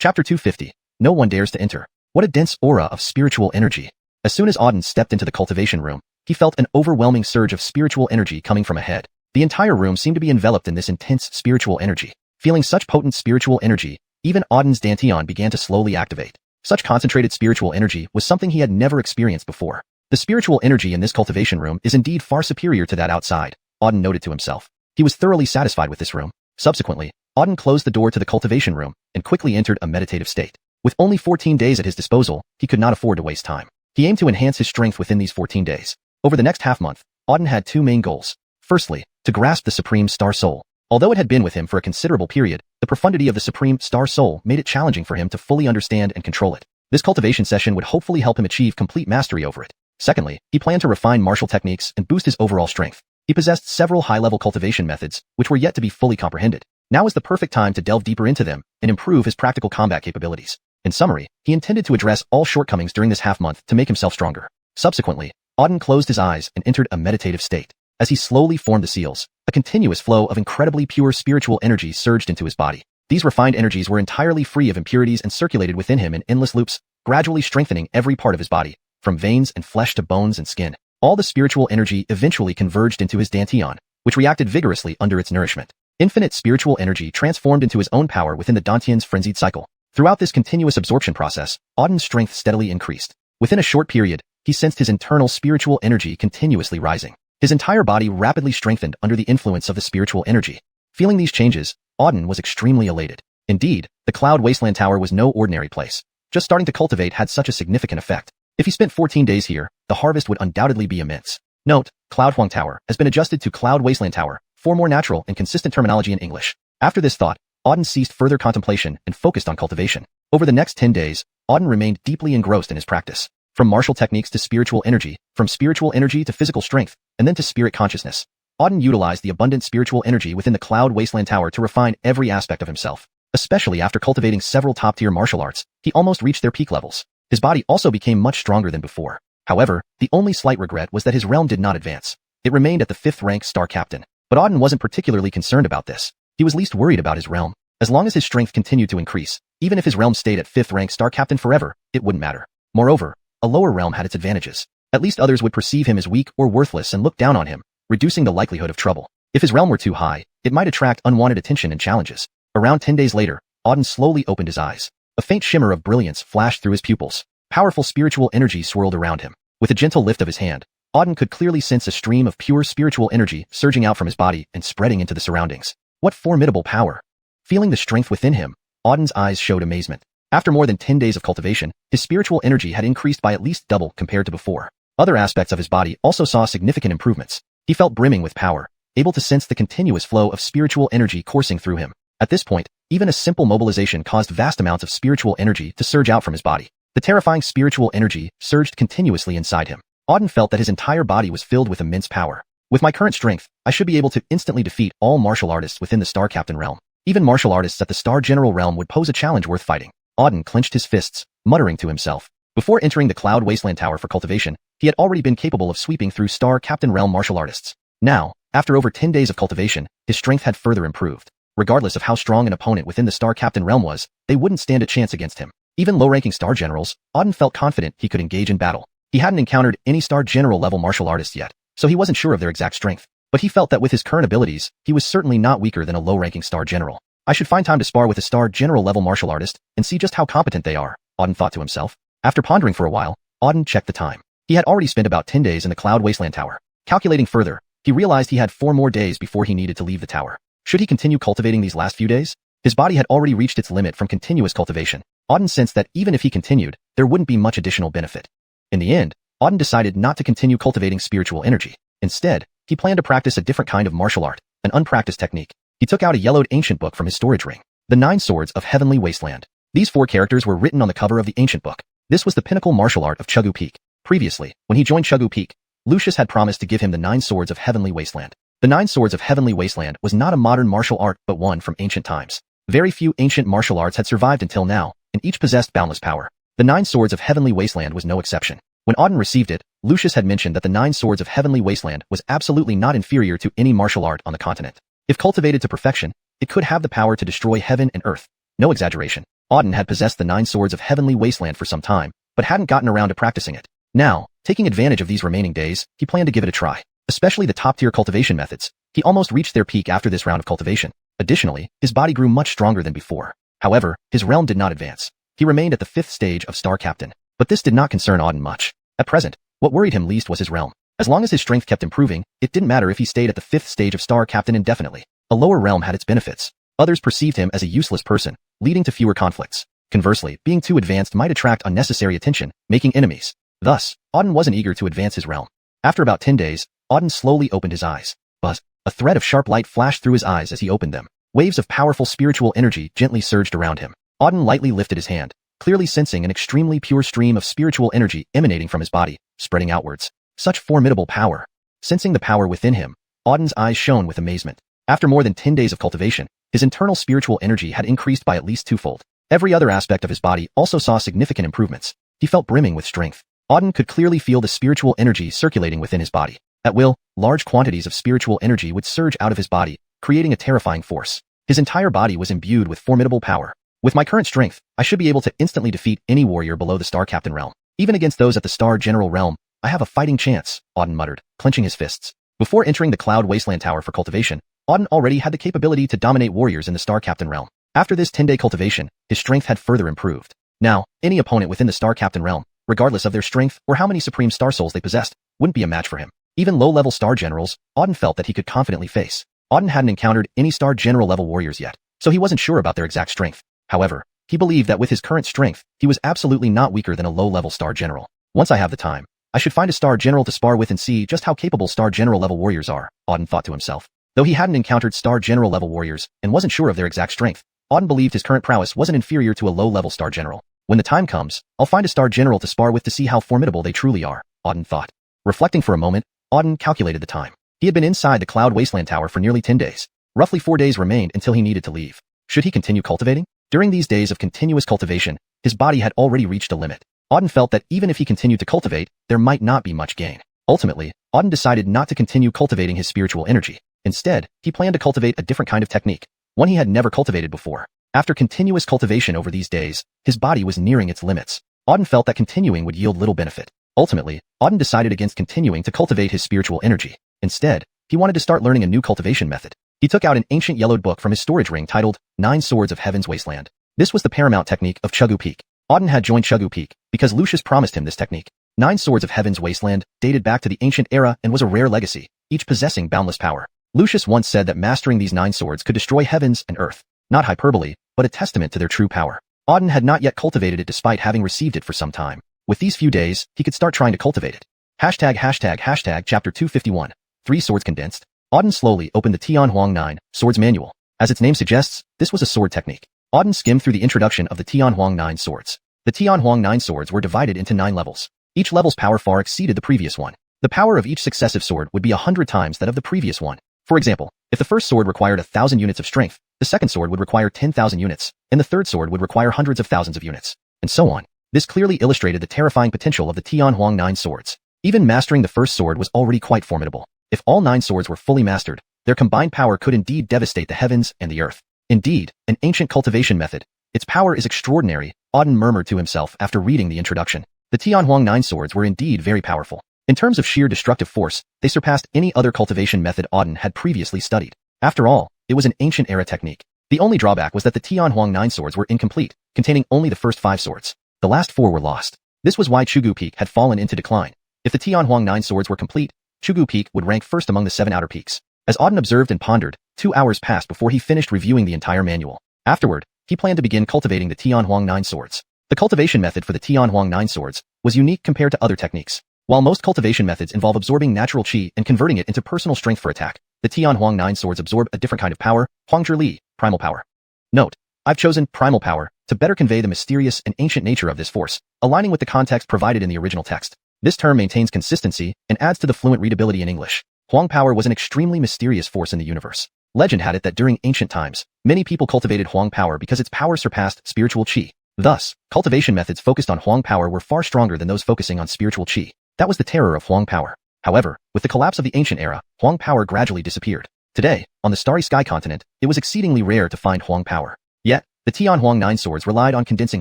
Chapter 250. No one dares to enter. What a dense aura of spiritual energy. As soon as Auden stepped into the cultivation room, he felt an overwhelming surge of spiritual energy coming from ahead. The entire room seemed to be enveloped in this intense spiritual energy. Feeling such potent spiritual energy, even Auden's dantian began to slowly activate. Such concentrated spiritual energy was something he had never experienced before. The spiritual energy in this cultivation room is indeed far superior to that outside, Auden noted to himself. He was thoroughly satisfied with this room. Subsequently, Auden closed the door to the cultivation room and quickly entered a meditative state. With only 14 days at his disposal, he could not afford to waste time. He aimed to enhance his strength within these 14 days. Over the next half-month, Auden had 2 main goals. Firstly, to grasp the Supreme Star Soul. Although it had been with him for a considerable period, the profundity of the Supreme Star Soul made it challenging for him to fully understand and control it. This cultivation session would hopefully help him achieve complete mastery over it. Secondly, he planned to refine martial techniques and boost his overall strength. He possessed several high-level cultivation methods, which were yet to be fully comprehended. Now was the perfect time to delve deeper into them and improve his practical combat capabilities. In summary, he intended to address all shortcomings during this half-month to make himself stronger. Subsequently, Auden closed his eyes and entered a meditative state. As he slowly formed the seals, a continuous flow of incredibly pure spiritual energy surged into his body. These refined energies were entirely free of impurities and circulated within him in endless loops, gradually strengthening every part of his body, from veins and flesh to bones and skin. All the spiritual energy eventually converged into his dantian, which reacted vigorously under its nourishment. Infinite spiritual energy transformed into his own power within the dantian's frenzied cycle. Throughout this continuous absorption process, Auden's strength steadily increased. Within a short period, he sensed his internal spiritual energy continuously rising. His entire body rapidly strengthened under the influence of the spiritual energy. Feeling these changes, Auden was extremely elated. Indeed, the Cloud Wasteland Tower was no ordinary place. Just starting to cultivate had such a significant effect. If he spent 14 days here, the harvest would undoubtedly be immense. Note, Xuanhuan Tower has been adjusted to Cloud Wasteland Tower, for more natural and consistent terminology in English. After this thought, Auden ceased further contemplation and focused on cultivation. Over the next 10 days, Auden remained deeply engrossed in his practice. From martial techniques to spiritual energy, from spiritual energy to physical strength, and then to spirit consciousness. Auden utilized the abundant spiritual energy within the Cloud Wasteland Tower to refine every aspect of himself. Especially after cultivating several top-tier martial arts, he almost reached their peak levels. His body also became much stronger than before. However, the only slight regret was that his realm did not advance. It remained at the 5th rank star captain. But Auden wasn't particularly concerned about this. He was least worried about his realm. As long as his strength continued to increase, even if his realm stayed at 5th rank star captain forever, it wouldn't matter. Moreover, a lower realm had its advantages. At least others would perceive him as weak or worthless and look down on him, reducing the likelihood of trouble. If his realm were too high, it might attract unwanted attention and challenges. Around 10 days later, Auden slowly opened his eyes. A faint shimmer of brilliance flashed through his pupils. Powerful spiritual energy swirled around him. With a gentle lift of his hand, Auden could clearly sense a stream of pure spiritual energy surging out from his body and spreading into the surroundings. What formidable power! Feeling the strength within him, Auden's eyes showed amazement. After more than 10 days of cultivation, his spiritual energy had increased by at least double compared to before. Other aspects of his body also saw significant improvements. He felt brimming with power, able to sense the continuous flow of spiritual energy coursing through him. At this point, even a simple mobilization caused vast amounts of spiritual energy to surge out from his body. The terrifying spiritual energy surged continuously inside him. Auden felt that his entire body was filled with immense power. With my current strength, I should be able to instantly defeat all martial artists within the Star Captain realm. Even martial artists at the Star General realm would pose a challenge worth fighting. Auden clenched his fists, muttering to himself. Before entering the Cloud Wasteland Tower for cultivation, he had already been capable of sweeping through Star Captain realm martial artists. Now, after over 10 days of cultivation, his strength had further improved. Regardless of how strong an opponent within the Star Captain realm was, they wouldn't stand a chance against him. Even low-ranking Star Generals, Auden felt confident he could engage in battle. He hadn't encountered any Star General level martial artists yet, so he wasn't sure of their exact strength. But he felt that with his current abilities, he was certainly not weaker than a low-ranking Star General. I should find time to spar with a Star General level martial artist and see just how competent they are, Auden thought to himself. After pondering for a while, Auden checked the time. He had already spent about 10 days in the Cloud Wasteland Tower. Calculating further, he realized he had 4 more days before he needed to leave the tower. Should he continue cultivating these last few days? His body had already reached its limit from continuous cultivation. Auden sensed that even if he continued, there wouldn't be much additional benefit. In the end, Auden decided not to continue cultivating spiritual energy. Instead, he planned to practice a different kind of martial art, an unpracticed technique. He took out a yellowed ancient book from his storage ring. The 9 Swords of Heavenly Wasteland. These 4 characters were written on the cover of the ancient book. This was the pinnacle martial art of Chuggu Peak. Previously, when he joined Chuggu Peak, Lucius had promised to give him the 9 Swords of Heavenly Wasteland. The 9 Swords of Heavenly Wasteland was not a modern martial art but one from ancient times. Very few ancient martial arts had survived until now, and each possessed boundless power. The 9 Swords of Heavenly Wasteland was no exception. When Auden received it, Lucius had mentioned that the 9 Swords of Heavenly Wasteland was absolutely not inferior to any martial art on the continent. If cultivated to perfection, it could have the power to destroy heaven and earth. No exaggeration. Auden had possessed the 9 Swords of Heavenly Wasteland for some time, but hadn't gotten around to practicing it. Now, taking advantage of these remaining days, he planned to give it a try. Especially the top-tier cultivation methods. He almost reached their peak after this round of cultivation. Additionally, his body grew much stronger than before. However, his realm did not advance. He remained at the 5th stage of Star Captain. But this did not concern Auden much. At present, what worried him least was his realm. As long as his strength kept improving, it didn't matter if he stayed at the 5th stage of Star Captain indefinitely. A lower realm had its benefits. Others perceived him as a useless person, leading to fewer conflicts. Conversely, being too advanced might attract unnecessary attention, making enemies. Thus, Auden wasn't eager to advance his realm. After about 10 days, Auden slowly opened his eyes. Buzz! A thread of sharp light flashed through his eyes as he opened them. Waves of powerful spiritual energy gently surged around him. Auden lightly lifted his hand, clearly sensing an extremely pure stream of spiritual energy emanating from his body, spreading outwards. Such formidable power. Sensing the power within him, Auden's eyes shone with amazement. After more than 10 days of cultivation, his internal spiritual energy had increased by at least 2-fold. Every other aspect of his body also saw significant improvements. He felt brimming with strength. Auden could clearly feel the spiritual energy circulating within his body. At will, large quantities of spiritual energy would surge out of his body, creating a terrifying force. His entire body was imbued with formidable power. With my current strength, I should be able to instantly defeat any warrior below the Star Captain realm. Even against those at the Star General realm, I have a fighting chance, Auden muttered, clenching his fists. Before entering the Cloud Wasteland Tower for cultivation, Auden already had the capability to dominate warriors in the Star Captain realm. After this 10-day cultivation, his strength had further improved. Now, any opponent within the Star Captain realm, regardless of their strength or how many Supreme Star Souls they possessed, wouldn't be a match for him. Even low-level Star Generals, Auden felt that he could confidently face. Auden hadn't encountered any Star General level warriors yet, so he wasn't sure about their exact strength. However, he believed that with his current strength, he was absolutely not weaker than a low-level Star General. Once I have the time, I should find a Star General to spar with and see just how capable Star General level warriors are, Auden thought to himself. Though he hadn't encountered Star General level warriors and wasn't sure of their exact strength, Auden believed his current prowess wasn't inferior to a low-level Star General. When the time comes, I'll find a Star General to spar with to see how formidable they truly are, Auden thought. Reflecting for a moment, Auden calculated the time. He had been inside the Cloud Wasteland Tower for nearly 10 days. Roughly 4 days remained until he needed to leave. Should he continue cultivating? During these days of continuous cultivation, his body had already reached a limit. Auden felt that even if he continued to cultivate, there might not be much gain. Ultimately, Auden decided not to continue cultivating his spiritual energy. Instead, he planned to cultivate a different kind of technique, one he had never cultivated before. After continuous cultivation over these days, his body was nearing its limits. Auden felt that continuing would yield little benefit. Ultimately, Auden decided against continuing to cultivate his spiritual energy. Instead, he wanted to start learning a new cultivation method. He took out an ancient yellowed book from his storage ring titled 9 Swords of Heaven's Wasteland. This was the paramount technique of Chuggu Peak. Auden had joined Chuggu Peak because Lucius promised him this technique. 9 Swords of Heaven's Wasteland dated back to the ancient era and was a rare legacy, each possessing boundless power. Lucius once said that mastering these 9 swords could destroy heavens and earth. Not hyperbole, but a testament to their true power. Auden had not yet cultivated it despite having received it for some time. With these few days, he could start trying to cultivate it. Chapter 251. 3 Swords Condensed. Auden slowly opened the Xuanhuan 9 Swords Manual. As its name suggests, this was a sword technique. Auden skimmed through the introduction of the Xuanhuan 9 Swords. The Xuanhuan 9 swords were divided into 9 levels. Each level's power far exceeded the previous one. The power of each successive sword would be 100 times that of the previous one. For example, if the first sword required 1,000 units of strength, the second sword would require 10,000 units, and the third sword would require hundreds of thousands of units, and so on. This clearly illustrated the terrifying potential of the Xuanhuan 9 swords. Even mastering the first sword was already quite formidable. If all 9 swords were fully mastered, their combined power could indeed devastate the heavens and the earth. Indeed, an ancient cultivation method. Its power is extraordinary, Auden murmured to himself after reading the introduction. The Xuanhuan 9 swords were indeed very powerful. In terms of sheer destructive force, they surpassed any other cultivation method Auden had previously studied. After all, it was an ancient era technique. The only drawback was that the Xuanhuan 9 swords were incomplete, containing only the first 5 swords. The last 4 were lost. This was why Chuggu Peak had fallen into decline. If the Xuanhuan 9 swords were complete, Chuggu Peak would rank first among the 7 outer peaks. As Auden observed and pondered, 2 hours passed before he finished reviewing the entire manual. Afterward, he planned to begin cultivating the Xuanhuan 9 swords. The cultivation method for the Xuanhuan 9 swords was unique compared to other techniques. While most cultivation methods involve absorbing natural qi and converting it into personal strength for attack, the Xuanhuan 9 swords absorb a different kind of power, Huangzhi Li, primal power. Note: I've chosen primal power to better convey the mysterious and ancient nature of this force, aligning with the context provided in the original text. This term maintains consistency and adds to the fluent readability in English. Huang power was an extremely mysterious force in the universe. Legend had it that during ancient times, many people cultivated Huang power because its power surpassed spiritual qi. Thus, cultivation methods focused on Huang power were far stronger than those focusing on spiritual qi. That was the terror of Huang power. However, with the collapse of the ancient era, Huang power gradually disappeared. Today, on the Starry Sky continent, it was exceedingly rare to find Huang power. Yet, the Xuanhuan 9 swords relied on condensing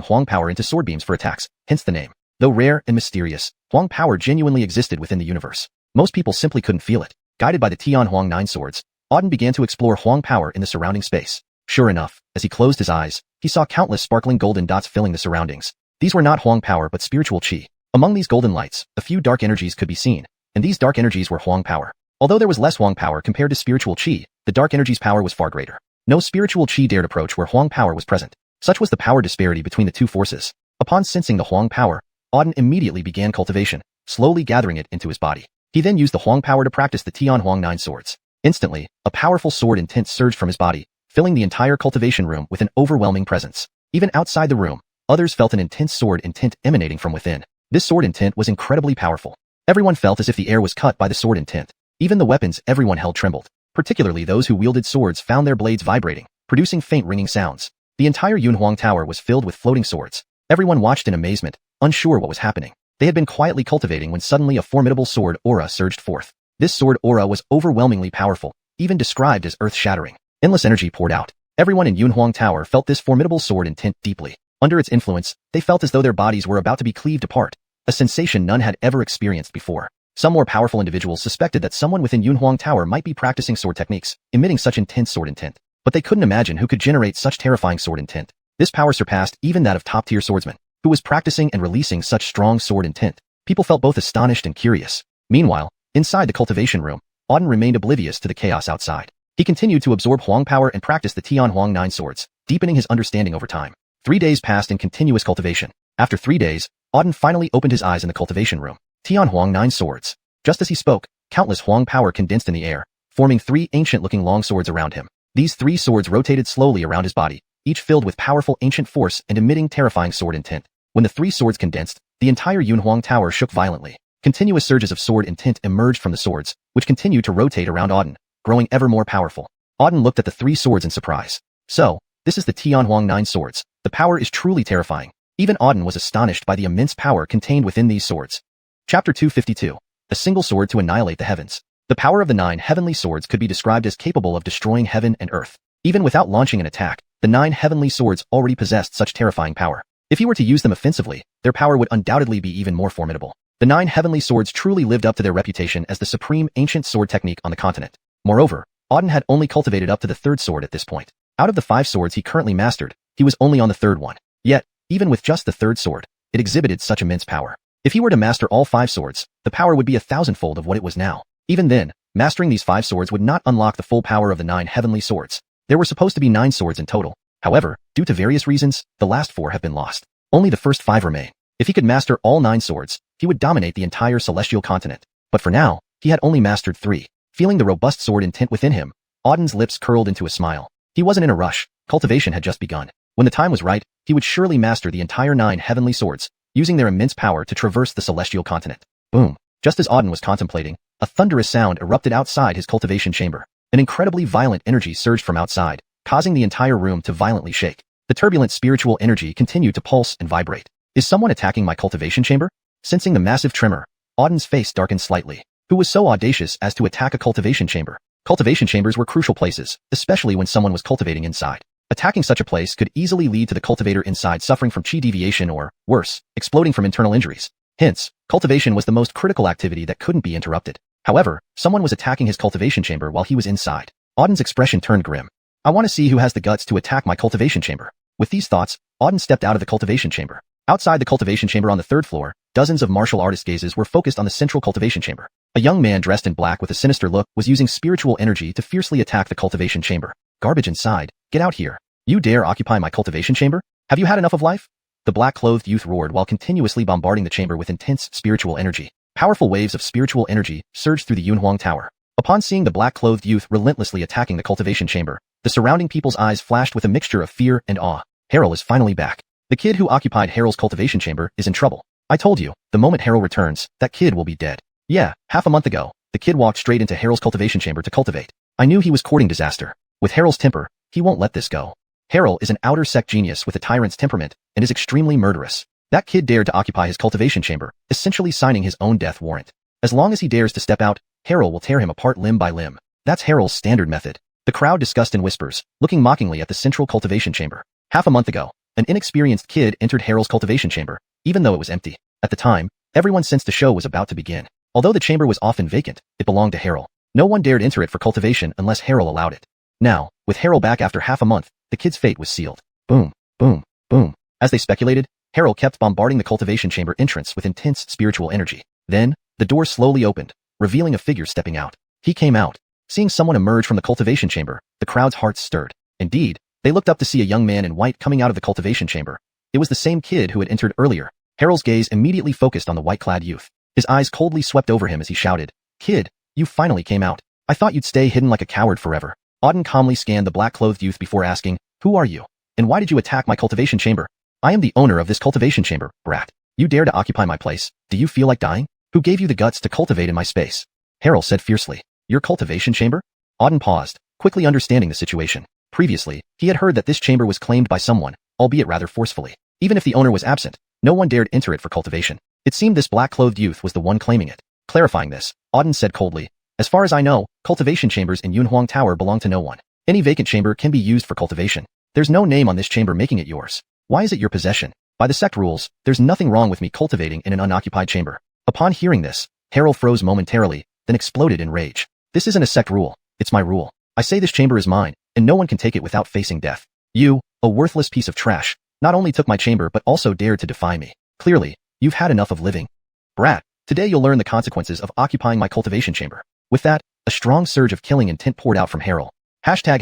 Huang power into sword beams for attacks, hence the name. Though rare and mysterious, Huang power genuinely existed within the universe. Most people simply couldn't feel it. Guided by the Xuanhuan 9 swords, Auden began to explore Huang power in the surrounding space. Sure enough, as he closed his eyes, he saw countless sparkling golden dots filling the surroundings. These were not Huang power but spiritual qi. Among these golden lights, a few dark energies could be seen, and these dark energies were Huang power. Although there was less Huang power compared to spiritual qi, the dark energies' power was far greater. No spiritual qi dared approach where Huang power was present. Such was the power disparity between the two forces. Upon sensing the Huang power, Auden immediately began cultivation, slowly gathering it into his body. He then used the Huang power to practice the Xuanhuan 9 swords. Instantly, a powerful sword intent surged from his body, filling the entire cultivation room with an overwhelming presence. Even outside the room, others felt an intense sword intent emanating from within. This sword intent was incredibly powerful. Everyone felt as if the air was cut by the sword intent. Even the weapons everyone held trembled. Particularly those who wielded swords found their blades vibrating, producing faint ringing sounds. The entire Yunhuang Tower was filled with floating swords. Everyone watched in amazement, unsure what was happening. They had been quietly cultivating when suddenly a formidable sword aura surged forth. This sword aura was overwhelmingly powerful, even described as earth-shattering. Endless energy poured out. Everyone in Yunhuang Tower felt this formidable sword intent deeply. Under its influence, they felt as though their bodies were about to be cleaved apart, a sensation none had ever experienced before. Some more powerful individuals suspected that someone within Yunhuang Tower might be practicing sword techniques, emitting such intense sword intent. But they couldn't imagine who could generate such terrifying sword intent. This power surpassed even that of top-tier swordsmen, who was practicing and releasing such strong sword intent. People felt both astonished and curious. Meanwhile, inside the cultivation room, Auden remained oblivious to the chaos outside. He continued to absorb Huang power and practice the Xuanhuan 9 swords, deepening his understanding over time. 3 days passed in continuous cultivation. After 3 days, Auden finally opened his eyes in the cultivation room. Xuanhuan 9 swords. Just as he spoke, countless Huang power condensed in the air, forming 3 ancient-looking long swords around him. These 3 swords rotated slowly around his body, each filled with powerful ancient force and emitting terrifying sword intent. When the 3 swords condensed, the entire Yunhuang Tower shook violently. Continuous surges of sword intent emerged from the swords, which continued to rotate around Auden, growing ever more powerful. Auden looked at the 3 swords in surprise. So, this is the Xuanhuan 9 swords. The power is truly terrifying. Even Auden was astonished by the immense power contained within these swords. Chapter 252. A single sword to annihilate the heavens. The power of the 9 heavenly swords could be described as capable of destroying heaven and earth. Even without launching an attack, the 9 heavenly swords already possessed such terrifying power. If he were to use them offensively, their power would undoubtedly be even more formidable. The 9 heavenly swords truly lived up to their reputation as the supreme ancient sword technique on the continent. Moreover, Auden had only cultivated up to the 3rd sword at this point. Out of the 5 swords he currently mastered, he was only on the 3rd one. Yet, even with just the 3rd sword, it exhibited such immense power. If he were to master all 5 swords, the power would be 1,000-fold of what it was now. Even then, mastering these 5 swords would not unlock the full power of the 9 heavenly swords. There were supposed to be 9 swords in total. However, due to various reasons, the last 4 have been lost. Only the first 5 remain. If he could master all 9 swords, he would dominate the entire celestial continent. But for now, he had only mastered 3. Feeling the robust sword intent within him, Auden's lips curled into a smile. He wasn't in a rush. Cultivation had just begun. When the time was right, he would surely master the entire 9 heavenly swords, using their immense power to traverse the celestial continent. Boom. Just as Auden was contemplating, a thunderous sound erupted outside his cultivation chamber. An incredibly violent energy surged from outside, causing the entire room to violently shake. The turbulent spiritual energy continued to pulse and vibrate. Is someone attacking my cultivation chamber? Sensing the massive tremor, Auden's face darkened slightly. Who was so audacious as to attack a cultivation chamber? Cultivation chambers were crucial places, especially when someone was cultivating inside. Attacking such a place could easily lead to the cultivator inside suffering from chi deviation or, worse, exploding from internal injuries. Hence, cultivation was the most critical activity that couldn't be interrupted. However, someone was attacking his cultivation chamber while he was inside. Auden's expression turned grim. I want to see who has the guts to attack my cultivation chamber. With these thoughts, Auden stepped out of the cultivation chamber. Outside the cultivation chamber on the 3rd floor, dozens of martial artist gazes were focused on the central cultivation chamber. A young man dressed in black with a sinister look was using spiritual energy to fiercely attack the cultivation chamber. Garbage inside. Get out here. You dare occupy my cultivation chamber? Have you had enough of life? The black-clothed youth roared while continuously bombarding the chamber with intense spiritual energy. Powerful waves of spiritual energy surged through the Xuanhuan Tower. Upon seeing the black-clothed youth relentlessly attacking the cultivation chamber, the surrounding people's eyes flashed with a mixture of fear and awe. Harold is finally back. The kid who occupied Harold's cultivation chamber is in trouble. I told you, the moment Harold returns, that kid will be dead. Yeah, half a month ago, the kid walked straight into Harold's cultivation chamber to cultivate. I knew he was courting disaster. With Harold's temper, he won't let this go. Harold is an outer sect genius with a tyrant's temperament and is extremely murderous. That kid dared to occupy his cultivation chamber, essentially signing his own death warrant. As long as he dares to step out, Harold will tear him apart limb by limb. That's Harold's standard method. The crowd discussed in whispers, looking mockingly at the central cultivation chamber. Half a month ago, an inexperienced kid entered Harold's cultivation chamber, even though it was empty. At the time, everyone sensed the show was about to begin. Although the chamber was often vacant, it belonged to Harold. No one dared enter it for cultivation unless Harold allowed it. Now, with Harold back after half a month, the kid's fate was sealed. Boom, boom, boom. As they speculated, Harold kept bombarding the cultivation chamber entrance with intense spiritual energy. Then, the door slowly opened, revealing a figure stepping out. He came out. Seeing someone emerge from the cultivation chamber, the crowd's hearts stirred. Indeed, they looked up to see a young man in white coming out of the cultivation chamber. It was the same kid who had entered earlier. Harold's gaze immediately focused on the white-clad youth. His eyes coldly swept over him as he shouted, "Kid, you finally came out. I thought you'd stay hidden like a coward forever." Auden calmly scanned the black-clothed youth before asking, "Who are you? And why did you attack my cultivation chamber?" "I am the owner of this cultivation chamber, brat. You dare to occupy my place? Do you feel like dying? Who gave you the guts to cultivate in my space?" Harold said fiercely. "Your cultivation chamber?" Auden paused, quickly understanding the situation. Previously, he had heard that this chamber was claimed by someone, albeit rather forcefully. Even if the owner was absent, no one dared enter it for cultivation. It seemed this black-clothed youth was the one claiming it. Clarifying this, Auden said coldly, "As far as I know, cultivation chambers in Xuanhuan Tower belong to no one. Any vacant chamber can be used for cultivation. There's no name on this chamber making it yours. Why is it your possession? By the sect rules, there's nothing wrong with me cultivating in an unoccupied chamber." Upon hearing this, Harold froze momentarily, then exploded in rage. "This isn't a sect rule. It's my rule. I say this chamber is mine, and no one can take it without facing death. You, a worthless piece of trash, not only took my chamber but also dared to defy me. Clearly, you've had enough of living. Brat, today you'll learn the consequences of occupying my cultivation chamber." With that, a strong surge of killing intent poured out from Harold. Hashtag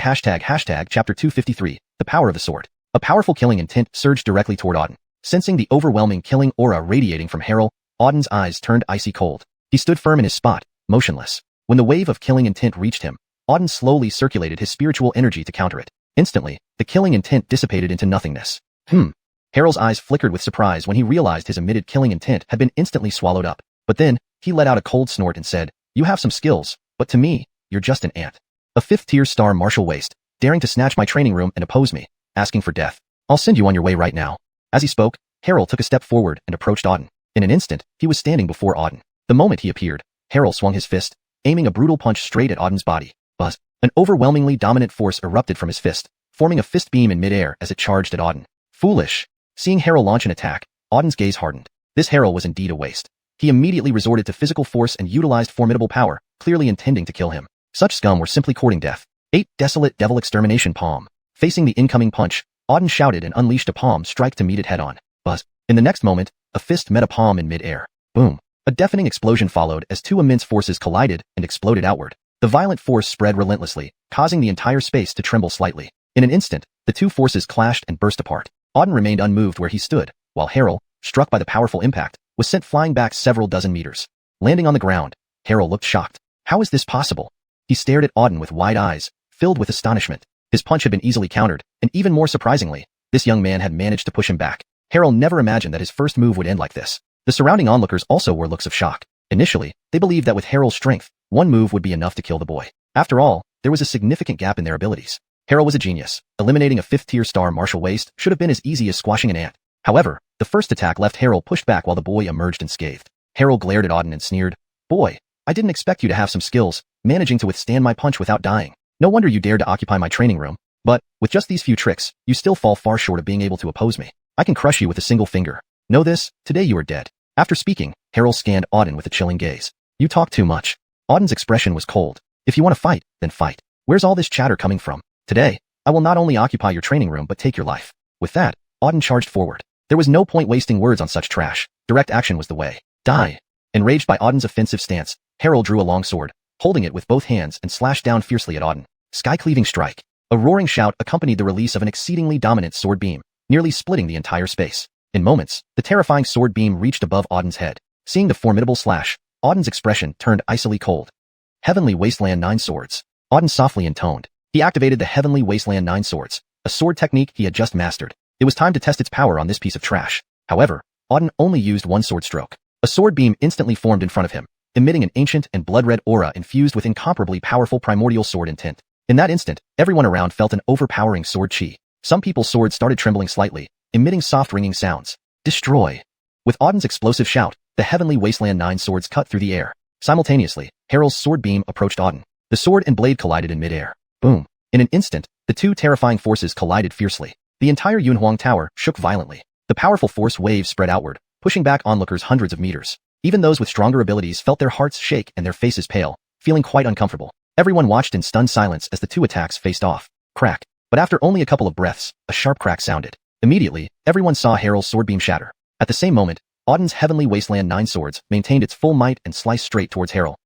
chapter 253, the power of the sword. A powerful killing intent surged directly toward Auden. Sensing the overwhelming killing aura radiating from Harold, Auden's eyes turned icy cold. He stood firm in his spot, motionless. When the wave of killing intent reached him, Auden slowly circulated his spiritual energy to counter it. Instantly, the killing intent dissipated into nothingness. Harold's eyes flickered with surprise when he realized his emitted killing intent had been instantly swallowed up. But then, he let out a cold snort and said, "You have some skills, but to me, you're just an ant. A 5th-tier star martial waste, daring to snatch my training room and oppose me, asking for death. I'll send you on your way right now." As he spoke, Harold took a step forward and approached Auden. In an instant, he was standing before Auden. The moment he appeared, Harold swung his fist, aiming a brutal punch straight at Auden's body. Buzz! An overwhelmingly dominant force erupted from his fist, forming a fist beam in midair as it charged at Auden. Foolish! Seeing Harold launch an attack, Auden's gaze hardened. This Harold was indeed a waste. He immediately resorted to physical force and utilized formidable power, clearly intending to kill him. Such scum were simply courting death. 8. Desolate Devil Extermination Palm. Facing the incoming punch, Auden shouted and unleashed a palm strike to meet it head-on. Buzz. In the next moment, a fist met a palm in mid-air. Boom. A deafening explosion followed as two immense forces collided and exploded outward. The violent force spread relentlessly, causing the entire space to tremble slightly. In an instant, the two forces clashed and burst apart. Auden remained unmoved where he stood, while Harrell, struck by the powerful impact, was sent flying back several dozen meters. Landing on the ground, Harrell looked shocked. How is this possible? He stared at Auden with wide eyes, filled with astonishment. His punch had been easily countered, and even more surprisingly, this young man had managed to push him back. Harrell never imagined that his first move would end like this. The surrounding onlookers also wore looks of shock. Initially, they believed that with Harrell's strength, one move would be enough to kill the boy. After all, there was a significant gap in their abilities. Harrell was a genius. Eliminating a 5th-tier star martial waste should have been as easy as squashing an ant. However, the first attack left Harrell pushed back while the boy emerged unscathed. Harrell glared at Auden and sneered, "Boy, I didn't expect you to have some skills, managing to withstand my punch without dying. No wonder you dared to occupy my training room. But, with just these few tricks, you still fall far short of being able to oppose me. I can crush you with a single finger. Know this, today you are dead." After speaking, Harrell scanned Auden with a chilling gaze. "You talk too much." Auden's expression was cold. "If you want to fight, then fight. Where's all this chatter coming from? Today, I will not only occupy your training room but take your life." With that, Auden charged forward. There was no point wasting words on such trash. Direct action was the way. Die. Enraged by Auden's offensive stance, Harrell drew a long sword, holding it with both hands and slashed down fiercely at Auden. Sky-cleaving strike. A roaring shout accompanied the release of an exceedingly dominant sword beam, nearly splitting the entire space. In moments, the terrifying sword beam reached above Auden's head. Seeing the formidable slash, Auden's expression turned icily cold. Heavenly Wasteland 9 Swords. Auden softly intoned. He activated the Heavenly Wasteland 9 Swords, a sword technique he had just mastered. It was time to test its power on this piece of trash. However, Auden only used one sword stroke. A sword beam instantly formed in front of him, emitting an ancient and blood-red aura infused with incomparably powerful primordial sword intent. In that instant, everyone around felt an overpowering sword chi. Some people's swords started trembling slightly, emitting soft ringing sounds. Destroy. With Auden's explosive shout, the Heavenly Wasteland 9 Swords cut through the air. Simultaneously, Harrell's sword beam approached Auden. The sword and blade collided in midair. Boom. In an instant, the two terrifying forces collided fiercely. The entire Yunhuang Tower shook violently. The powerful force wave spread outward, pushing back onlookers hundreds of meters. Even those with stronger abilities felt their hearts shake and their faces pale, feeling quite uncomfortable. Everyone watched in stunned silence as the two attacks faced off. Crack. But after only a couple of breaths, a sharp crack sounded. Immediately, everyone saw Harrell's sword beam shatter. At the same moment, Auden's Heavenly Wasteland 9 Swords maintained its full might and sliced straight towards Harrell.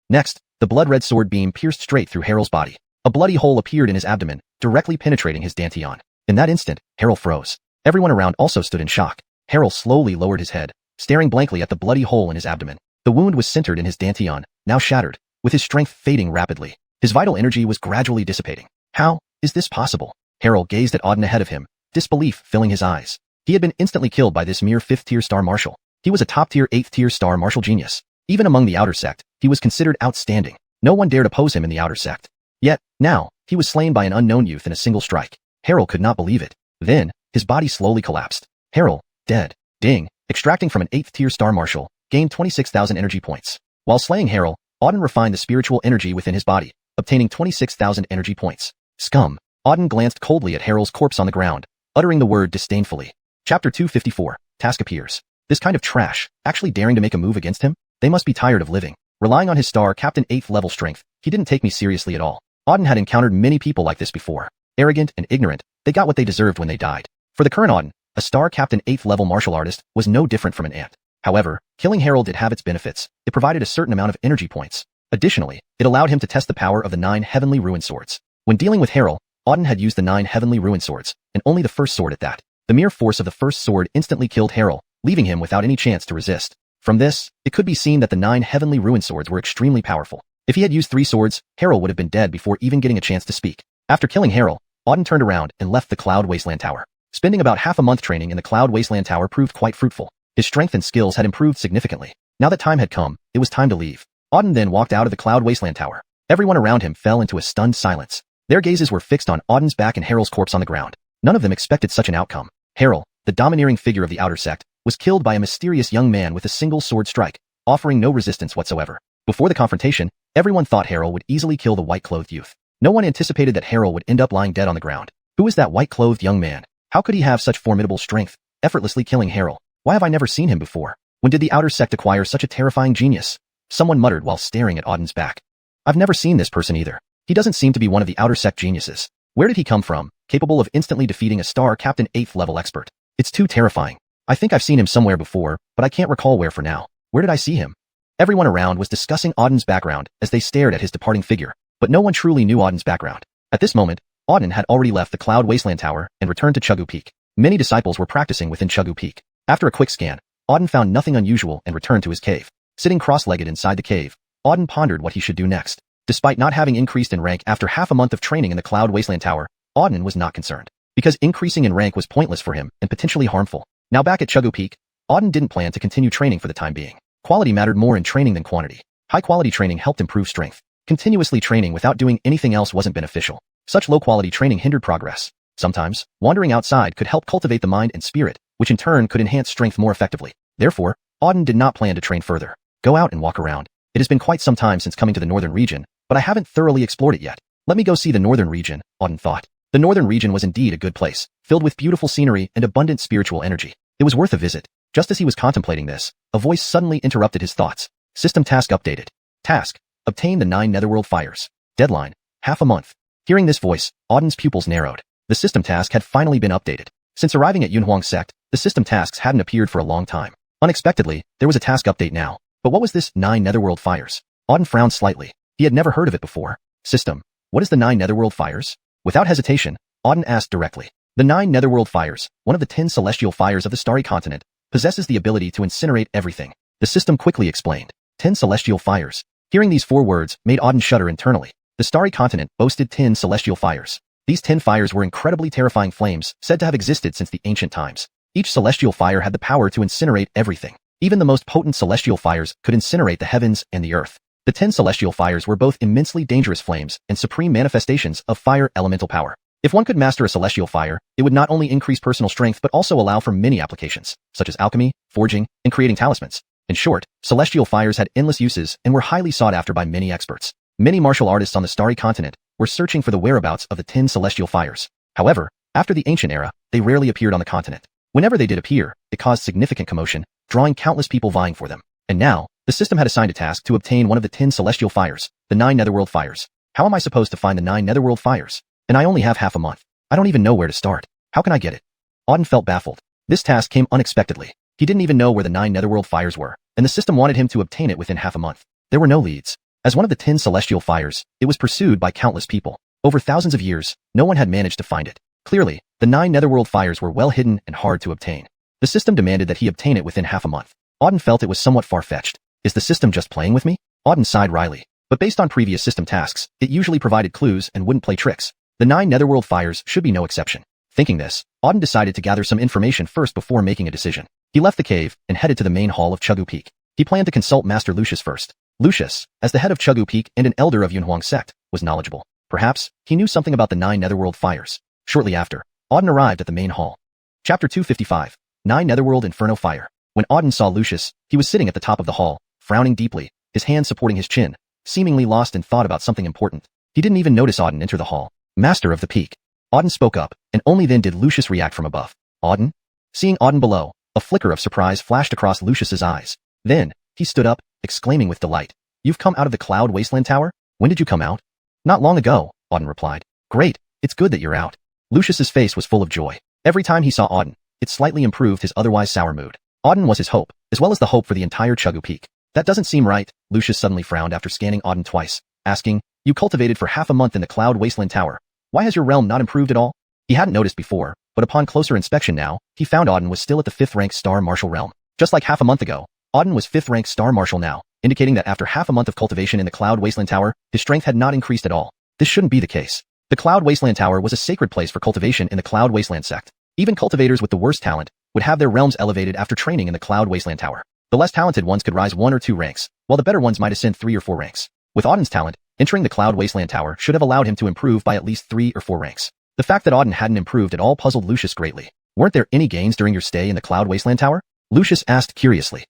Next, the blood-red sword beam pierced straight through Harrell's body. A bloody hole appeared in his abdomen, directly penetrating his dantian. In that instant, Harrell froze. Everyone around also stood in shock. Harrell slowly lowered his head, staring blankly at the bloody hole in his abdomen. The wound was centered in his dantian, now shattered, with his strength fading rapidly. His vital energy was gradually dissipating. How is this possible? Harrell gazed at Auden ahead of him, disbelief filling his eyes. He had been instantly killed by this mere 5th-tier star marshal. He was a top-tier 8th-tier star martial genius. Even among the outer sect, he was considered outstanding. No one dared oppose him in the outer sect. Yet, now, he was slain by an unknown youth in a single strike. Harrell could not believe it. Then, his body slowly collapsed. Harrell, dead. Ding, extracting from an 8th-tier star marshal, gained 26,000 energy points. While slaying Harrell, Auden refined the spiritual energy within his body, obtaining 26,000 energy points. Scum. Auden glanced coldly at Harrell's corpse on the ground, uttering the word disdainfully. Chapter 254. Task appears. This kind of trash, actually daring to make a move against him? They must be tired of living. Relying on his star captain 8th level strength, he didn't take me seriously at all. Auden had encountered many people like this before. Arrogant and ignorant, they got what they deserved when they died. For the current Auden, a star captain 8th level martial artist was no different from an ant. However, killing Harrell did have its benefits. It provided a certain amount of energy points. Additionally, it allowed him to test the power of the 9 Heavenly Ruin Swords. When dealing with Harrell, Auden had used the 9 Heavenly Ruin Swords, and only the first sword at that. The mere force of the first sword instantly killed Harrell, leaving him without any chance to resist. From this, it could be seen that the 9 Heavenly Ruin Swords were extremely powerful. If he had used 3 swords, Harrell would have been dead before even getting a chance to speak. After killing Harrell, Auden turned around and left the Cloud Wasteland Tower. Spending about half a month training in the Cloud Wasteland Tower proved quite fruitful. His strength and skills had improved significantly. Now that time had come, it was time to leave. Auden then walked out of the Cloud Wasteland Tower. Everyone around him fell into a stunned silence. Their gazes were fixed on Auden's back and Harrell's corpse on the ground. None of them expected such an outcome. Harrell, the domineering figure of the outer sect, was killed by a mysterious young man with a single sword strike, offering no resistance whatsoever. Before the confrontation, everyone thought Harrell would easily kill the white-clothed youth. No one anticipated that Harrell would end up lying dead on the ground. Who is that white-clothed young man? How could he have such formidable strength, effortlessly killing Harrell? Why have I never seen him before? When did the outer sect acquire such a terrifying genius? Someone muttered while staring at Auden's back. I've never seen this person either. He doesn't seem to be one of the outer sect geniuses. Where did he come from, capable of instantly defeating a star captain 8th level expert? It's too terrifying. I think I've seen him somewhere before, but I can't recall where for now. Where did I see him? Everyone around was discussing Auden's background as they stared at his departing figure, but no one truly knew Auden's background. At this moment, Auden had already left the Cloud Wasteland Tower and returned to Chuggu Peak. Many disciples were practicing within Chuggu Peak. After a quick scan, Auden found nothing unusual and returned to his cave. Sitting cross-legged inside the cave, Auden pondered what he should do next. Despite not having increased in rank after half a month of training in the Cloud Wasteland Tower, Auden was not concerned, because increasing in rank was pointless for him and potentially harmful. Now back at Chuggu Peak, Auden didn't plan to continue training for the time being. Quality mattered more in training than quantity. High-quality training helped improve strength. Continuously training without doing anything else wasn't beneficial. Such low-quality training hindered progress. Sometimes, wandering outside could help cultivate the mind and spirit, which in turn could enhance strength more effectively. Therefore, Auden did not plan to train further. Go out and walk around. It has been quite some time since coming to the northern region, but I haven't thoroughly explored it yet. Let me go see the northern region, Auden thought. The northern region was indeed a good place, filled with beautiful scenery and abundant spiritual energy. It was worth a visit. Just as he was contemplating this, a voice suddenly interrupted his thoughts. System task updated. Task: obtain the 9 netherworld fires. Deadline: half a month. Hearing this voice, Auden's pupils narrowed. The system task had finally been updated. Since arriving at Yunhuang sect, the system tasks hadn't appeared for a long time. Unexpectedly, there was a task update now. But what was this 9 netherworld fires? Auden frowned slightly. He had never heard of it before. System: what is the 9 netherworld fires? Without hesitation, Auden asked directly. The 9 netherworld fires, one of the 10 celestial fires of the starry continent, possesses the ability to incinerate everything. The system quickly explained. 10 celestial fires. Hearing these 4 words made Auden shudder internally. The starry continent boasted 10 celestial fires. These 10 fires were incredibly terrifying flames said to have existed since the ancient times. Each celestial fire had the power to incinerate everything. Even the most potent celestial fires could incinerate the heavens and the earth. The 10 celestial fires were both immensely dangerous flames and supreme manifestations of fire elemental power. If one could master a celestial fire, it would not only increase personal strength but also allow for many applications, such as alchemy, forging, and creating talismans. In short, celestial fires had endless uses and were highly sought after by many experts. Many martial artists on the starry continent were searching for the whereabouts of the 10 celestial fires. However, after the ancient era, they rarely appeared on the continent. Whenever they did appear, it caused significant commotion, drawing countless people vying for them. And now, the system had assigned a task to obtain one of the 10 celestial fires, the 9 netherworld fires. How am I supposed to find the 9 netherworld fires? And I only have half a month. I don't even know where to start. How can I get it? Auden felt baffled. This task came unexpectedly. He didn't even know where the 9 netherworld fires were, and the system wanted him to obtain it within half a month. There were no leads. As one of the 10 celestial fires, it was pursued by countless people. Over thousands of years, no one had managed to find it. Clearly, the 9 netherworld fires were well hidden and hard to obtain. The system demanded that he obtain it within half a month. Auden felt it was somewhat far-fetched. Is the system just playing with me? Auden sighed wryly. But based on previous system tasks, it usually provided clues and wouldn't play tricks. The 9 netherworld fires should be no exception. Thinking this, Auden decided to gather some information first before making a decision. He left the cave and headed to the main hall of Chuggu Peak. He planned to consult Master Lucius first. Lucius, as the head of Chuggu Peak and an elder of Yunhuang sect, was knowledgeable. Perhaps, he knew something about the 9 netherworld fires. Shortly after, Auden arrived at the main hall. Chapter 255, 9 Netherworld Inferno Fire. When Auden saw Lucius, he was sitting at the top of the hall, frowning deeply, his hand supporting his chin, seemingly lost in thought about something important. He didn't even notice Auden enter the hall. Master of the Peak. Auden spoke up, and only then did Lucius react from above. Auden? Seeing Auden below, a flicker of surprise flashed across Lucius's eyes. Then, he stood up, exclaiming with delight. You've come out of the Cloud Wasteland Tower? When did you come out? Not long ago, Auden replied. Great, it's good that you're out. Lucius's face was full of joy. Every time he saw Auden, it slightly improved his otherwise sour mood. Auden was his hope, as well as the hope for the entire Chuggu Peak. That doesn't seem right, Lucius suddenly frowned after scanning Auden twice, asking, You cultivated for half a month in the Cloud Wasteland Tower. Why has your realm not improved at all? He hadn't noticed before, but upon closer inspection now, he found Auden was still at the 5th rank Star Marshal realm. Just like half a month ago, Auden was 5th rank Star Marshal now, indicating that after half a month of cultivation in the Cloud Wasteland Tower, his strength had not increased at all. This shouldn't be the case. The Cloud Wasteland Tower was a sacred place for cultivation in the Cloud Wasteland sect. Even cultivators with the worst talent would have their realms elevated after training in the Cloud Wasteland Tower. The less talented ones could rise 1 or 2 ranks, while the better ones might ascend 3 or 4 ranks. With Auden's talent, entering the Cloud Wasteland Tower should have allowed him to improve by at least 3 or 4 ranks. The fact that Auden hadn't improved at all puzzled Lucius greatly. Weren't there any gains during your stay in the Cloud Wasteland Tower? Lucius asked curiously.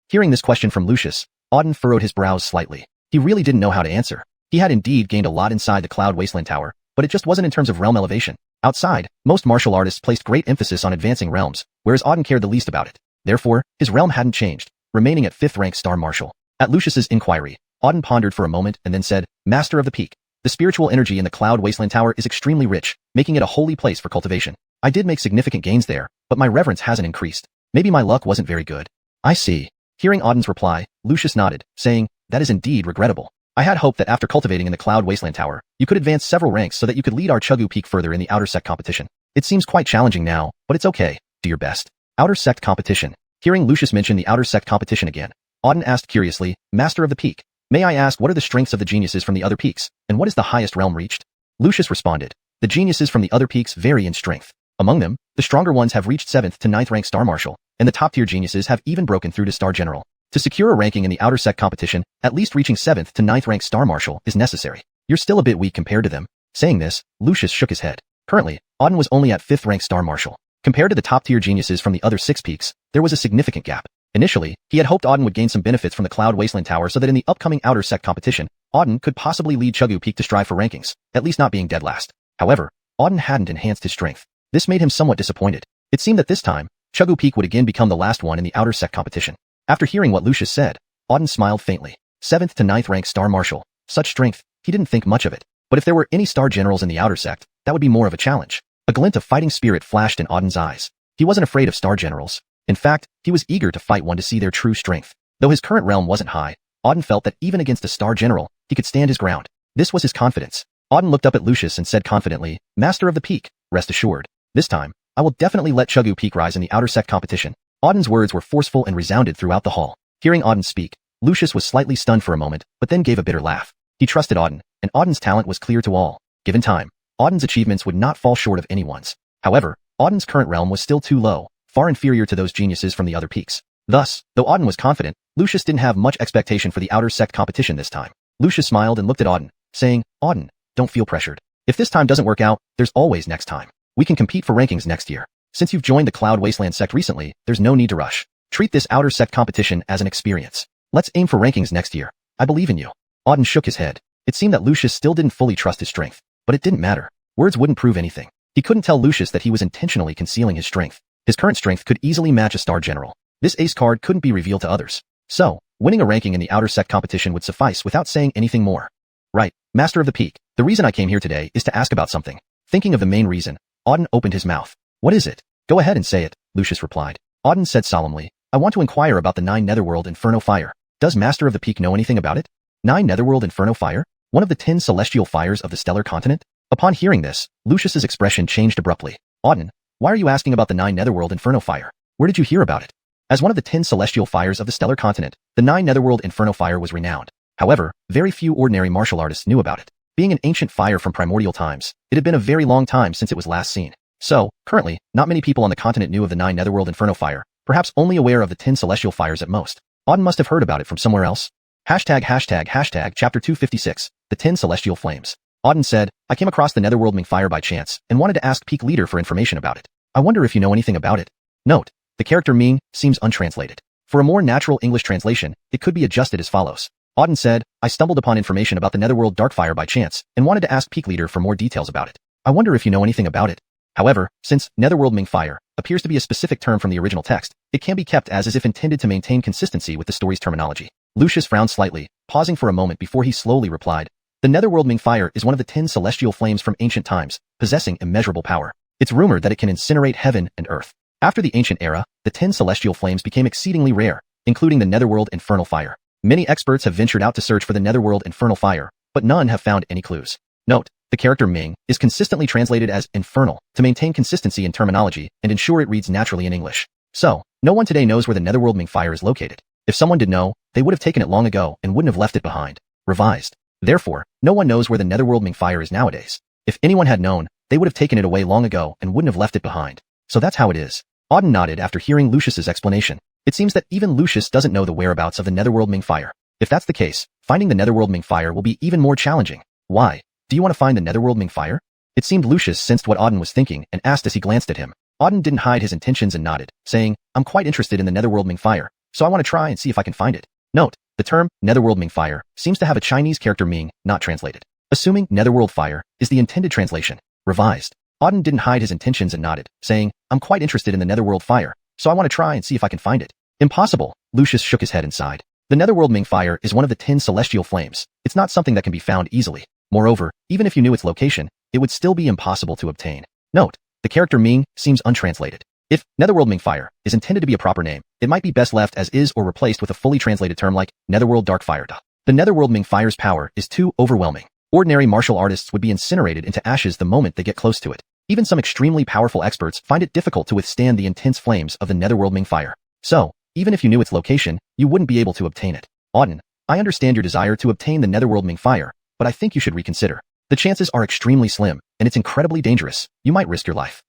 Hearing this question from Lucius, Auden furrowed his brows slightly. He really didn't know how to answer. He had indeed gained a lot inside the Cloud Wasteland Tower, but it just wasn't in terms of realm elevation. Outside, most martial artists placed great emphasis on advancing realms, whereas Auden cared the least about it. Therefore, his realm hadn't changed, remaining at 5th rank Star Marshal. At Lucius's inquiry, Auden pondered for a moment and then said, Master of the Peak. The spiritual energy in the Cloud Wasteland Tower is extremely rich, making it a holy place for cultivation. I did make significant gains there, but my reverence hasn't increased. Maybe my luck wasn't very good. I see. Hearing Auden's reply, Lucius nodded, saying, that is indeed regrettable. I had hoped that after cultivating in the Cloud Wasteland Tower, you could advance several ranks so that you could lead our Chugu Peak further in the Outer Sect competition. It seems quite challenging now, but it's okay. Do your best. Outer Sect competition. Hearing Lucius mention the Outer Sect competition again, Auden asked curiously, Master of the Peak, may I ask what are the strengths of the geniuses from the other peaks, and what is the highest realm reached? Lucius responded, the geniuses from the other peaks vary in strength. Among them, the stronger ones have reached 7th to 9th rank Star Marshal, and the top-tier geniuses have even broken through to Star General. To secure a ranking in the Outer Sect competition, at least reaching 7th to 9th rank Star Marshal is necessary. You're still a bit weak compared to them. Saying this, Lucius shook his head. Currently, Auden was only at 5th rank Star Marshal. Compared to the top-tier geniuses from the other 6 peaks, there was a significant gap. Initially, he had hoped Auden would gain some benefits from the Cloud Wasteland Tower so that in the upcoming Outer Sect competition, Auden could possibly lead Chugu Peak to strive for rankings, at least not being dead last. However, Auden hadn't enhanced his strength. This made him somewhat disappointed. It seemed that this time, Chugu Peak would again become the last one in the Outer Sect competition. After hearing what Lucius said, Auden smiled faintly. 7th to 9th rank Star Marshal. Such strength, he didn't think much of it. But if there were any Star Generals in the Outer Sect, that would be more of a challenge. A glint of fighting spirit flashed in Auden's eyes. He wasn't afraid of Star Generals. In fact, he was eager to fight one to see their true strength. Though his current realm wasn't high, Auden felt that even against a Star General, he could stand his ground. This was his confidence. Auden looked up at Lucius and said confidently, Master of the Peak, rest assured. This time, I will definitely let Chugu Peak rise in the Outer Sect competition. Auden's words were forceful and resounded throughout the hall. Hearing Auden speak, Lucius was slightly stunned for a moment, but then gave a bitter laugh. He trusted Auden, and Auden's talent was clear to all. Given time, Auden's achievements would not fall short of anyone's. However, Auden's current realm was still too low, far inferior to those geniuses from the other peaks. Thus, though Auden was confident, Lucius didn't have much expectation for the Outer Sect competition this time. Lucius smiled and looked at Auden, saying, Auden, don't feel pressured. If this time doesn't work out, there's always next time. We can compete for rankings next year. Since you've joined the Cloud Wasteland Sect recently, there's no need to rush. Treat this Outer Sect competition as an experience. Let's aim for rankings next year. I believe in you. Auden shook his head. It seemed that Lucius still didn't fully trust his strength, but it didn't matter. Words wouldn't prove anything. He couldn't tell Lucius that he was intentionally concealing his strength. His current strength could easily match a Star General. This ace card couldn't be revealed to others. So, winning a ranking in the Outer Sect competition would suffice without saying anything more. Right, Master of the Peak, the reason I came here today is to ask about something. Thinking of the main reason, Auden opened his mouth. What is it? Go ahead and say it, Lucius replied. Auden said solemnly, I want to inquire about the 9 Netherworld Inferno Fire. Does Master of the Peak know anything about it? 9 Netherworld Inferno Fire? One of the 10 celestial fires of the stellar continent? Upon hearing this, Lucius's expression changed abruptly. Auden, why are you asking about the 9 Netherworld Inferno Fire? Where did you hear about it? As one of the 10 celestial fires of the stellar continent, the 9 Netherworld Inferno Fire was renowned. However, very few ordinary martial artists knew about it. Being an ancient fire from primordial times, it had been a very long time since it was last seen. So, currently, not many people on the continent knew of the 9 Netherworld Inferno Fire, perhaps only aware of the 10 celestial fires at most. Auden must have heard about it from somewhere else. Chapter 256, the 10 celestial flames. Auden said, I came across the Netherworld Fire by chance, and wanted to ask Peak Leader for information about it. I wonder if you know anything about it. Note, the character Ming seems untranslated. For a more natural English translation, it could be adjusted as follows. Auden said, I stumbled upon information about the Netherworld Darkfire by chance, and wanted to ask Peak Leader for more details about it. I wonder if you know anything about it. However, since Netherworld Ming Fire appears to be a specific term from the original text, it can be kept as if intended to maintain consistency with the story's terminology. Lucius frowned slightly, pausing for a moment before he slowly replied, the Netherworld Ming Fire is one of the 10 celestial flames from ancient times, possessing immeasurable power. It's rumored that it can incinerate heaven and earth. After the ancient era, the 10 celestial flames became exceedingly rare, including the Netherworld Infernal Fire. Many experts have ventured out to search for the Netherworld Infernal Fire, but none have found any clues. Note, the character Ming is consistently translated as infernal to maintain consistency in terminology and ensure it reads naturally in English. So, no one today knows where the Netherworld Ming Fire is located. If someone did know, they would have taken it long ago and wouldn't have left it behind. Revised. Therefore, no one knows where the Netherworld Ming Fire is nowadays. If anyone had known, they would have taken it away long ago and wouldn't have left it behind. So that's how it is. Auden nodded after hearing Lucius's explanation. It seems that even Lucius doesn't know the whereabouts of the Netherworld Ming Fire. If that's the case, finding the Netherworld Ming Fire will be even more challenging. Why? Do you want to find the Netherworld Ming Fire? It seemed Lucius sensed what Auden was thinking and asked as he glanced at him. Auden didn't hide his intentions and nodded, saying, I'm quite interested in the Netherworld Ming Fire, so I want to try and see if I can find it. Note, the term Netherworld Ming Fire seems to have a Chinese character Ming not translated. Assuming Netherworld Fire is the intended translation. Revised. Auden didn't hide his intentions and nodded, saying, I'm quite interested in the Netherworld Fire, so I want to try and see if I can find it. Impossible, Lucius shook his head and sighed. The netherworld Ming fire is one of the 10 celestial flames. It's not something that can be found easily. Moreover, even if you knew its location, it would still be impossible to obtain. Note, the character Ming seems untranslated. If netherworld Ming fire is intended to be a proper name, it might be best left as is or replaced with a fully translated term like netherworld dark fire. The netherworld Ming fire's power is too overwhelming. Ordinary martial artists would be incinerated into ashes the moment they get close to it. Even some extremely powerful experts find it difficult to withstand the intense flames of the netherworld Ming fire. So, even if you knew its location, you wouldn't be able to obtain it. Auden, I understand your desire to obtain the netherworld Ming fire, but I think you should reconsider. The chances are extremely slim, and it's incredibly dangerous. You might risk your life.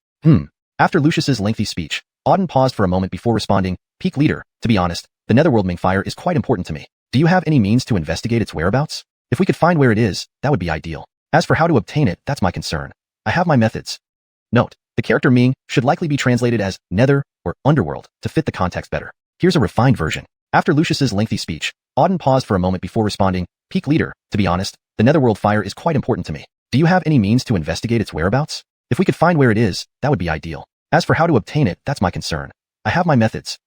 After Lucius's lengthy speech, Auden paused for a moment before responding, Peak Leader, to be honest, the netherworld Ming fire is quite important to me. Do you have any means to investigate its whereabouts? If we could find where it is, that would be ideal. As for how to obtain it, that's my concern. I have my methods. Note, the character Ming should likely be translated as nether or underworld to fit the context better. Here's a refined version. After Lucius's lengthy speech, Auden paused for a moment before responding, Peak Leader, to be honest, the netherworld fire is quite important to me. Do you have any means to investigate its whereabouts? If we could find where it is, that would be ideal. As for how to obtain it, that's my concern. I have my methods.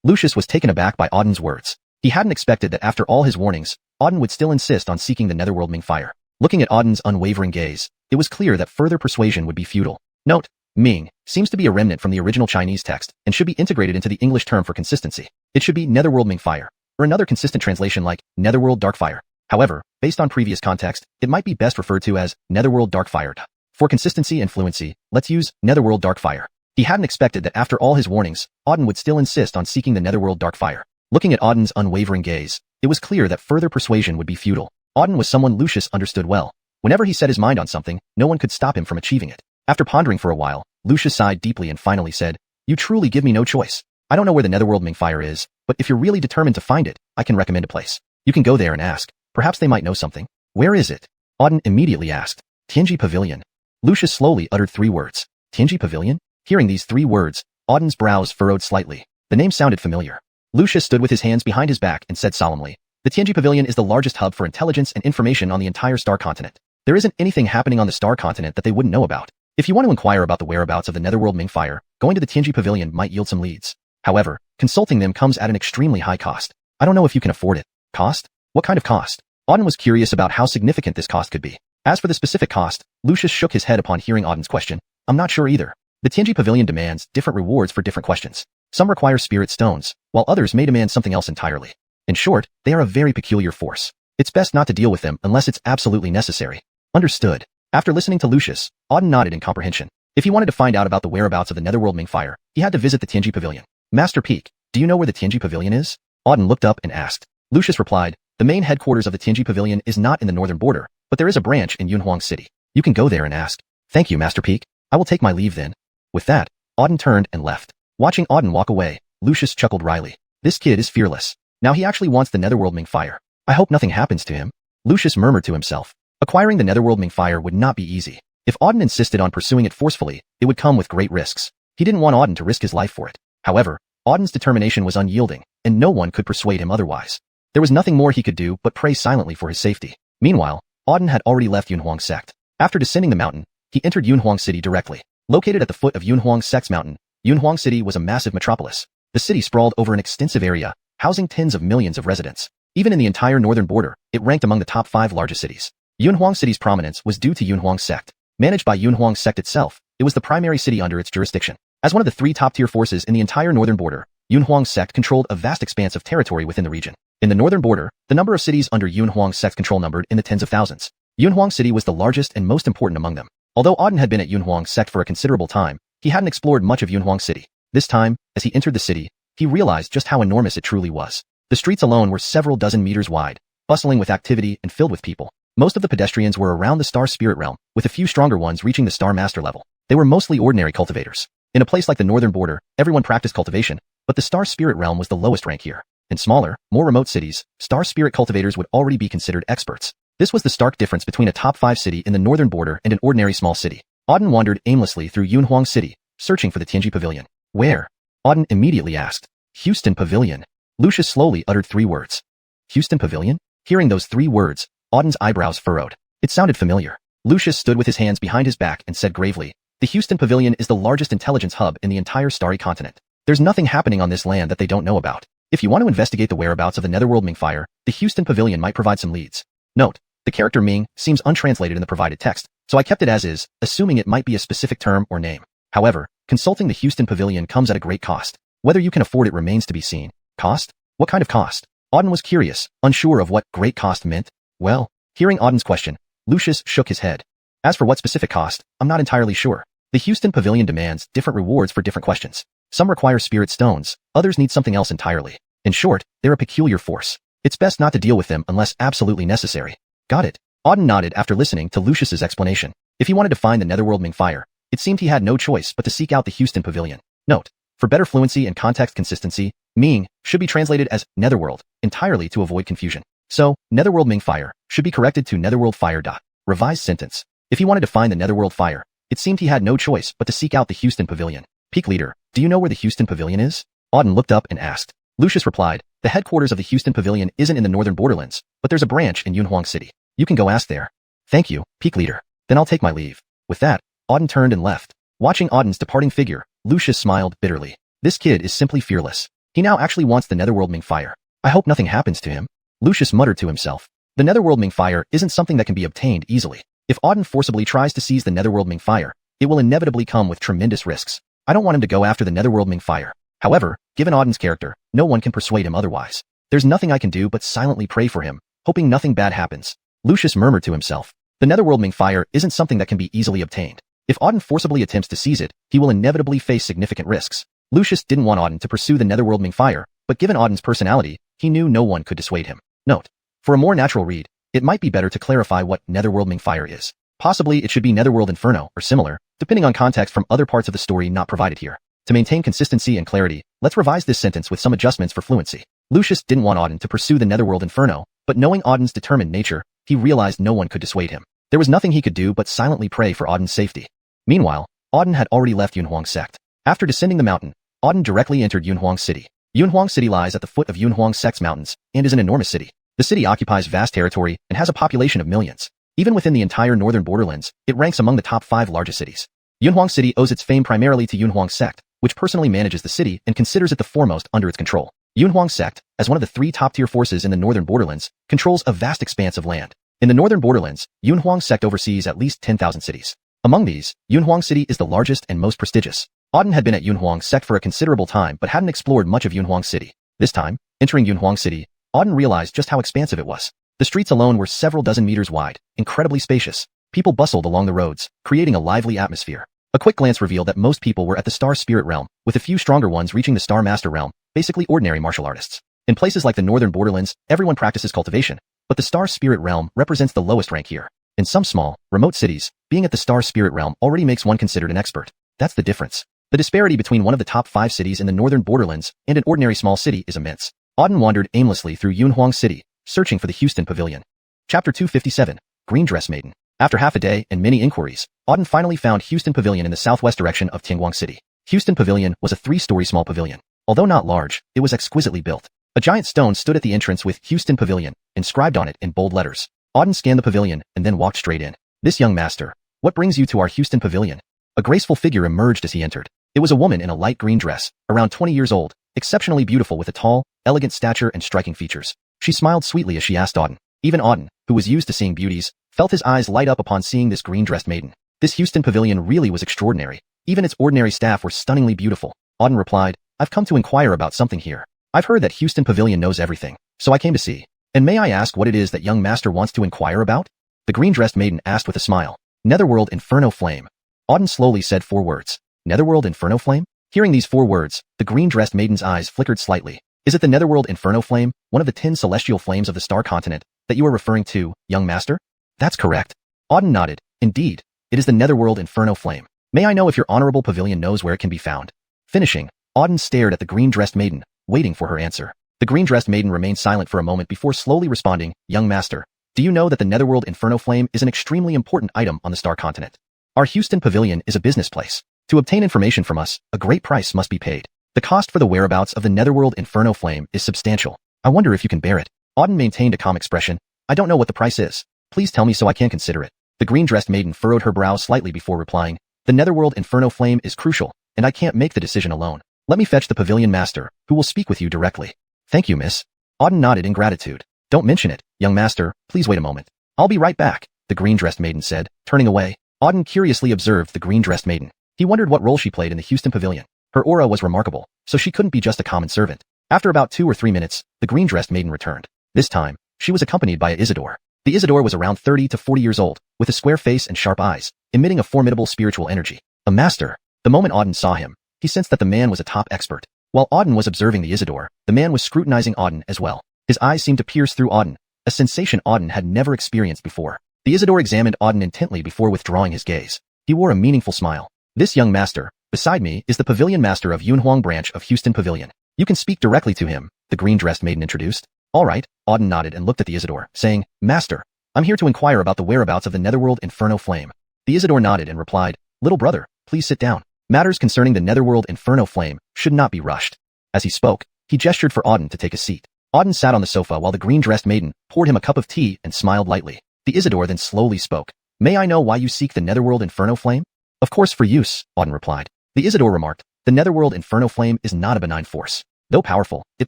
Lucius was taken aback by Auden's words. He hadn't expected that after all his warnings, Auden would still insist on seeking the netherworld Ming fire. Looking at Auden's unwavering gaze, it was clear that further persuasion would be futile. Note, Ming seems to be a remnant from the original Chinese text and should be integrated into the English term for consistency. It should be netherworld Ming fire, or another consistent translation like netherworld dark fire. However, based on previous context, it might be best referred to as netherworld dark fire. For consistency and fluency, let's use netherworld dark fire. He hadn't expected that after all his warnings, Auden would still insist on seeking the netherworld dark fire. Looking at Auden's unwavering gaze, it was clear that further persuasion would be futile. Auden was someone Lucius understood well. Whenever he set his mind on something, no one could stop him from achieving it. After pondering for a while, Lucius sighed deeply and finally said, You truly give me no choice. I don't know where the netherworld Ming fire is, but if you're really determined to find it, I can recommend a place. You can go there and ask. Perhaps they might know something. Where is it? Auden immediately asked. Tianji Pavilion. Lucius slowly uttered 3 words. Tianji Pavilion? Hearing these 3 words, Auden's brows furrowed slightly. The name sounded familiar. Lucius stood with his hands behind his back and said solemnly, The Tianji Pavilion is the largest hub for intelligence and information on the entire star continent. There isn't anything happening on the star continent that they wouldn't know about. If you want to inquire about the whereabouts of the netherworld Ming fire, going to the Tianji Pavilion might yield some leads. However, consulting them comes at an extremely high cost. I don't know if you can afford it. Cost? What kind of cost? Auden was curious about how significant this cost could be. As for the specific cost, Lucius shook his head upon hearing Auden's question. I'm not sure either. The Tianji Pavilion demands different rewards for different questions. Some require spirit stones, while others may demand something else entirely. In short, they are a very peculiar force. It's best not to deal with them unless it's absolutely necessary. Understood. After listening to Lucius, Auden nodded in comprehension. If he wanted to find out about the whereabouts of the netherworld Ming fire, he had to visit the Tianji Pavilion. Master Peak, do you know where the Tianji Pavilion is? Auden looked up and asked. Lucius replied, The main headquarters of the Tianji Pavilion is not in the northern border, but there is a branch in Yunhuang City. You can go there and ask. Thank you, Master Peak. I will take my leave then. With that, Auden turned and left. Watching Auden walk away, Lucius chuckled wryly. This kid is fearless. Now he actually wants the netherworld Ming fire. I hope nothing happens to him. Lucius murmured to himself. Acquiring the netherworld Ming fire would not be easy. If Auden insisted on pursuing it forcefully, it would come with great risks. He didn't want Auden to risk his life for it. However, Auden's determination was unyielding, and no one could persuade him otherwise. There was nothing more he could do but pray silently for his safety. Meanwhile, Auden had already left Yunhuang Sect. After descending the mountain, he entered Yunhuang City directly. Located at the foot of Yunhuang Sect's mountain, Yunhuang City was a massive metropolis. The city sprawled over an extensive area, housing tens of millions of residents. Even in the entire northern border, it ranked among the top 5 largest cities. Yunhuang City's prominence was due to Yunhuang Sect. Managed by Yunhuang Sect itself, it was the primary city under its jurisdiction. As one of the 3 top-tier forces in the entire northern border, Yunhuang Sect controlled a vast expanse of territory within the region. In the northern border, the number of cities under Yunhuang Sect's control numbered in the tens of thousands. Yunhuang City was the largest and most important among them. Although Auden had been at Yunhuang Sect for a considerable time, he hadn't explored much of Yunhuang City. This time, as he entered the city, he realized just how enormous it truly was. The streets alone were several dozen meters wide, bustling with activity and filled with people. Most of the pedestrians were around the star spirit realm, with a few stronger ones reaching the star master level. They were mostly ordinary cultivators. In a place like the northern border, everyone practiced cultivation, but the star spirit realm was the lowest rank here. In smaller, more remote cities, star spirit cultivators would already be considered experts. This was the stark difference between a top 5 city in the northern border and an ordinary small city. Auden wandered aimlessly through Yunhuang City, searching for the Tianji Pavilion. Where? Auden immediately asked. Houston Pavilion. Lucius slowly uttered 3 words. Houston Pavilion? Hearing those 3 words, Auden's eyebrows furrowed. It sounded familiar. Lucius stood with his hands behind his back and said gravely, The Houston Pavilion is the largest intelligence hub in the entire starry continent. There's nothing happening on this land that they don't know about. If you want to investigate the whereabouts of the Netherworld Ming Fire, the Houston Pavilion might provide some leads. Note, the character Ming seems untranslated in the provided text, so I kept it as is, assuming it might be a specific term or name. However, consulting the Houston Pavilion comes at a great cost. Whether you can afford it remains to be seen. Cost? What kind of cost? Auden was curious, unsure of what great cost meant. Well, hearing Auden's question, Lucius shook his head. As for what specific cost, I'm not entirely sure. The Houston Pavilion demands different rewards for different questions. Some require spirit stones, others need something else entirely. In short, they're a peculiar force. It's best not to deal with them unless absolutely necessary. Got it. Auden nodded after listening to Lucius's explanation. If he wanted to find the Netherworld Ming Fire, it seemed he had no choice but to seek out the Houston Pavilion. Note, for better fluency and context consistency, Ming should be translated as Netherworld, entirely to avoid confusion. So, Netherworld Ming Fire should be corrected to Netherworld Fire. Revised sentence. If he wanted to find the Netherworld Fire, it seemed he had no choice but to seek out the Houston Pavilion. Peak Leader, do you know where the Houston Pavilion is? Auden looked up and asked. Lucius replied, the headquarters of the Houston Pavilion isn't in the northern borderlands, but there's a branch in Yunhuang City. You can go ask there. Thank you, Peak Leader. Then I'll take my leave. With that, Auden turned and left. Watching Auden's departing figure, Lucius smiled bitterly. This kid is simply fearless. He now actually wants the Netherworld Ming Fire. I hope nothing happens to him. Lucius muttered to himself. The Netherworld Ming Fire isn't something that can be obtained easily. If Auden forcibly tries to seize the Netherworld Ming Fire, it will inevitably come with tremendous risks. I don't want him to go after the Netherworld Ming Fire. However, given Auden's character, no one can persuade him otherwise. There's nothing I can do but silently pray for him, hoping nothing bad happens. Lucius murmured to himself. The Netherworld Ming Fire isn't something that can be easily obtained. If Auden forcibly attempts to seize it, he will inevitably face significant risks. Lucius didn't want Auden to pursue the Netherworld Ming Fire, but given Auden's personality, he knew no one could dissuade him. Note, for a more natural read, it might be better to clarify what Netherworld Ming Fire is. Possibly it should be Netherworld Inferno or similar, depending on context from other parts of the story not provided here. To maintain consistency and clarity, let's revise this sentence with some adjustments for fluency. Lucius didn't want Auden to pursue the Netherworld Inferno, but knowing Auden's determined nature, he realized no one could dissuade him. There was nothing he could do but silently pray for Auden's safety. Meanwhile, Auden had already left Yunhuang Sect. After descending the mountain, Auden directly entered Yunhuang City. Yunhuang City lies at the foot of Yunhuang Sect's mountains and is an enormous city. The city occupies vast territory and has a population of millions. Even within the entire northern borderlands, it ranks among the top 5 largest cities. Yunhuang City owes its fame primarily to Yunhuang Sect, which personally manages the city and considers it the foremost under its control. Yunhuang Sect, as one of the 3 top-tier forces in the northern borderlands, controls a vast expanse of land. In the northern borderlands, Yunhuang Sect oversees at least 10,000 cities. Among these, Yunhuang City is the largest and most prestigious. Auden had been at Yunhuang Sect for a considerable time but hadn't explored much of Yunhuang City. This time, entering Yunhuang City, Auden realized just how expansive it was. The streets alone were several dozen meters wide, incredibly spacious. People bustled along the roads, creating a lively atmosphere. A quick glance revealed that most people were at the Star Spirit realm, with a few stronger ones reaching the Star Master realm, basically ordinary martial artists. In places like the northern borderlands, everyone practices cultivation, but the Star Spirit realm represents the lowest rank here. In some small, remote cities, being at the Star Spirit realm already makes one considered an expert. That's the difference. The disparity between one of the top 5 cities in the northern borderlands and an ordinary small city is immense. Auden wandered aimlessly through Yunhuang City, searching for the Houston Pavilion. Chapter 257, Green Dress Maiden. After half a day and many inquiries, Auden finally found Houston Pavilion in the southwest direction of Tianguang City. Houston Pavilion was a 3-story small pavilion. Although not large, it was exquisitely built. A giant stone stood at the entrance with Houston Pavilion, inscribed on it in bold letters. Auden scanned the pavilion and then walked straight in. This young master, what brings you to our Houston Pavilion? A graceful figure emerged as he entered. It was a woman in a light green dress, around 20 years old, exceptionally beautiful with a tall, elegant stature and striking features. She smiled sweetly as she asked Auden. Even Auden, who was used to seeing beauties, felt his eyes light up upon seeing this green-dressed maiden. This Houston Pavilion really was extraordinary. Even its ordinary staff were stunningly beautiful. Auden replied, I've come to inquire about something here. I've heard that Houston Pavilion knows everything, so I came to see. And may I ask what it is that young master wants to inquire about? The green-dressed maiden asked with a smile. Netherworld Inferno Flame. Auden slowly said 4 words. Netherworld Inferno Flame? Hearing these 4 words, the green-dressed maiden's eyes flickered slightly. Is it the Netherworld Inferno Flame, one of the 10 celestial flames of the star continent, that you are referring to, young master? That's correct. Auden nodded. Indeed, it is the Netherworld Inferno Flame. May I know if your honorable pavilion knows where it can be found? Finishing, Auden stared at the green-dressed maiden, waiting for her answer. The green-dressed maiden remained silent for a moment before slowly responding, Young master, do you know that the Netherworld Inferno Flame is an extremely important item on the star continent? Our Houston Pavilion is a business place. To obtain information from us, a great price must be paid. The cost for the whereabouts of the Netherworld Inferno Flame is substantial. I wonder if you can bear it. Auden maintained a calm expression. I don't know what the price is. Please tell me so I can consider it. The green-dressed maiden furrowed her brow slightly before replying. The Netherworld Inferno Flame is crucial, and I can't make the decision alone. Let me fetch the pavilion master, who will speak with you directly. Thank you, miss. Auden nodded in gratitude. Don't mention it, young master, please wait a moment. I'll be right back, the green-dressed maiden said, turning away. Auden curiously observed the green-dressed maiden. He wondered what role she played in the Houston Pavilion. Her aura was remarkable, so she couldn't be just a common servant. After about 2 or 3 minutes, the green-dressed maiden returned. This time, she was accompanied by Isidore. The Isidore was around 30 to 40 years old, with a square face and sharp eyes, emitting a formidable spiritual energy. A master. The moment Auden saw him, he sensed that the man was a top expert. While Auden was observing the Isidore, the man was scrutinizing Auden as well. His eyes seemed to pierce through Auden, a sensation Auden had never experienced before. The Isidore examined Auden intently before withdrawing his gaze. He wore a meaningful smile. This young master, beside me, is the pavilion master of Xuanhuan branch of Houston Pavilion. You can speak directly to him, the green-dressed maiden introduced. All right, Auden nodded and looked at the Isidore, saying, Master, I'm here to inquire about the whereabouts of the netherworld Inferno Flame. The Isidore nodded and replied, Little brother, please sit down. Matters concerning the netherworld Inferno Flame should not be rushed. As he spoke, he gestured for Auden to take a seat. Auden sat on the sofa while the green-dressed maiden poured him a cup of tea and smiled lightly. The Isidore then slowly spoke. May I know why you seek the netherworld Inferno Flame? Of course for use, Auden replied. The Isidore remarked, the netherworld Inferno Flame is not a benign force. Though powerful, it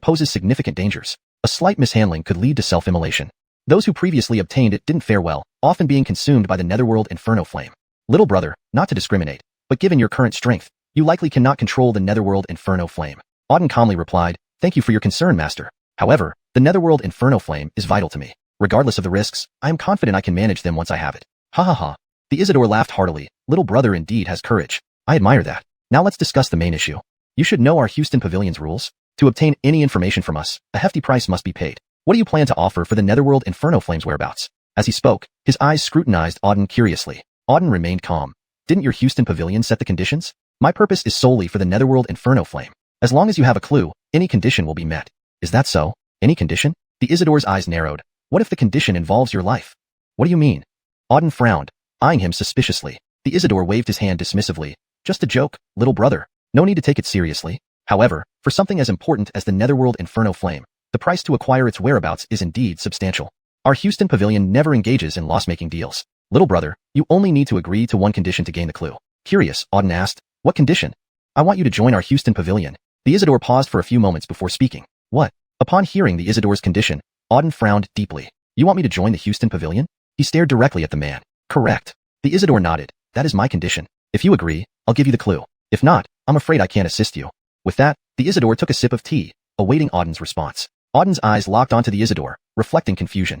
poses significant dangers. A slight mishandling could lead to self-immolation. Those who previously obtained it didn't fare well, often being consumed by the netherworld Inferno Flame. Little brother, not to discriminate, but given your current strength, you likely cannot control the netherworld Inferno Flame. Auden calmly replied, Thank you for your concern, master. However, the netherworld Inferno Flame is vital to me. Regardless of the risks, I am confident I can manage them once I have it. Ha ha ha. The Isidore laughed heartily. Little brother indeed has courage. I admire that. Now let's discuss the main issue. You should know our Houston Pavilion's rules. To obtain any information from us, a hefty price must be paid. What do you plan to offer for the netherworld Inferno Flame's whereabouts? As he spoke, his eyes scrutinized Auden curiously. Auden remained calm. Didn't your Houston Pavilion set the conditions? My purpose is solely for the netherworld Inferno Flame. As long as you have a clue, any condition will be met. Is that so? Any condition? The Isidore's eyes narrowed. What if the condition involves your life? What do you mean? Auden frowned, eyeing him suspiciously. The Isidore waved his hand dismissively. Just a joke, little brother. No need to take it seriously. However, for something as important as the netherworld Inferno Flame, the price to acquire its whereabouts is indeed substantial. Our Houston Pavilion never engages in loss-making deals. Little brother, you only need to agree to one condition to gain the clue. Curious, Auden asked. What condition? I want you to join our Houston Pavilion. The Isidore paused for a few moments before speaking. What? Upon hearing the Isidore's condition, Auden frowned deeply. You want me to join the Houston Pavilion? He stared directly at the man. Correct. The Isidore nodded. That is my condition. If you agree, I'll give you the clue. If not, I'm afraid I can't assist you. With that, the Isidore took a sip of tea, awaiting Auden's response. Auden's eyes locked onto the Isidore, reflecting confusion.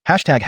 Hashtag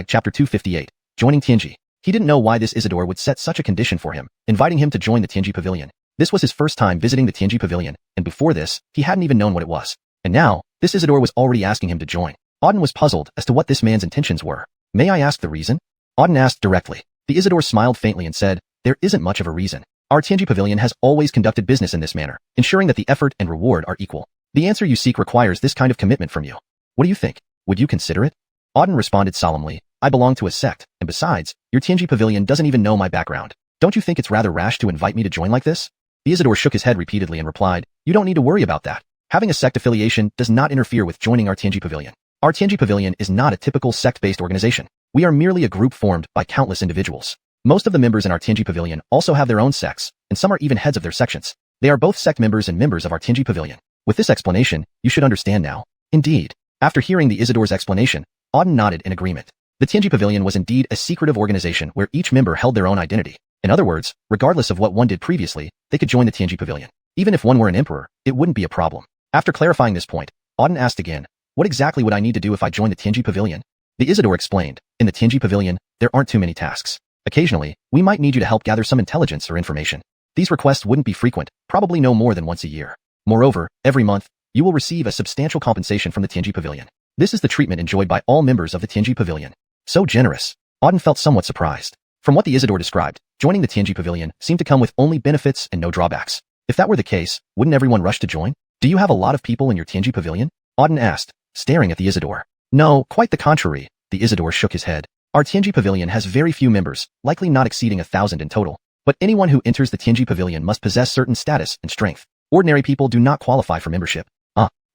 chapter 258. Joining Tianji. He didn't know why this Isidore would set such a condition for him, inviting him to join the Tianji Pavilion. This was his first time visiting the Tianji Pavilion, and before this, he hadn't even known what it was. And now, this Isidore was already asking him to join. Auden was puzzled as to what this man's intentions were. May I ask the reason? Auden asked directly. The Isidore smiled faintly and said, There isn't much of a reason. Our Tianji Pavilion has always conducted business in this manner, ensuring that the effort and reward are equal. The answer you seek requires this kind of commitment from you. What do you think? Would you consider it? Auden responded solemnly, I belong to a sect, and besides, your Tianji Pavilion doesn't even know my background. Don't you think it's rather rash to invite me to join like this? The Isidore shook his head repeatedly and replied, You don't need to worry about that. Having a sect affiliation does not interfere with joining our Tianji Pavilion. Our Tianji Pavilion is not a typical sect-based organization. We are merely a group formed by countless individuals. Most of the members in our Tianji Pavilion also have their own sects, and some are even heads of their sections. They are both sect members and members of our Tianji Pavilion. With this explanation, you should understand now. Indeed. After hearing the Isidore's explanation, Auden nodded in agreement. The Tianji Pavilion was indeed a secretive organization where each member held their own identity. In other words, regardless of what one did previously, they could join the Tianji Pavilion. Even if one were an emperor, it wouldn't be a problem. After clarifying this point, Auden asked again, What exactly would I need to do if I joined the Tianji Pavilion? The Isidore explained, In the Tianji Pavilion, there aren't too many tasks. Occasionally, we might need you to help gather some intelligence or information. These requests wouldn't be frequent, probably no more than once a year. Moreover, every month, you will receive a substantial compensation from the Tianji Pavilion. This is the treatment enjoyed by all members of the Tianji Pavilion. So generous. Auden felt somewhat surprised. From what the Isidore described, joining the Tianji Pavilion seemed to come with only benefits and no drawbacks. If that were the case, wouldn't everyone rush to join? Do you have a lot of people in your Tianji Pavilion? Auden asked, staring at the Isidore. No, quite the contrary. The Isidore shook his head. Our Tianji Pavilion has very few members, likely not exceeding 1,000 in total. But anyone who enters the Tianji Pavilion must possess certain status and strength. Ordinary people do not qualify for membership.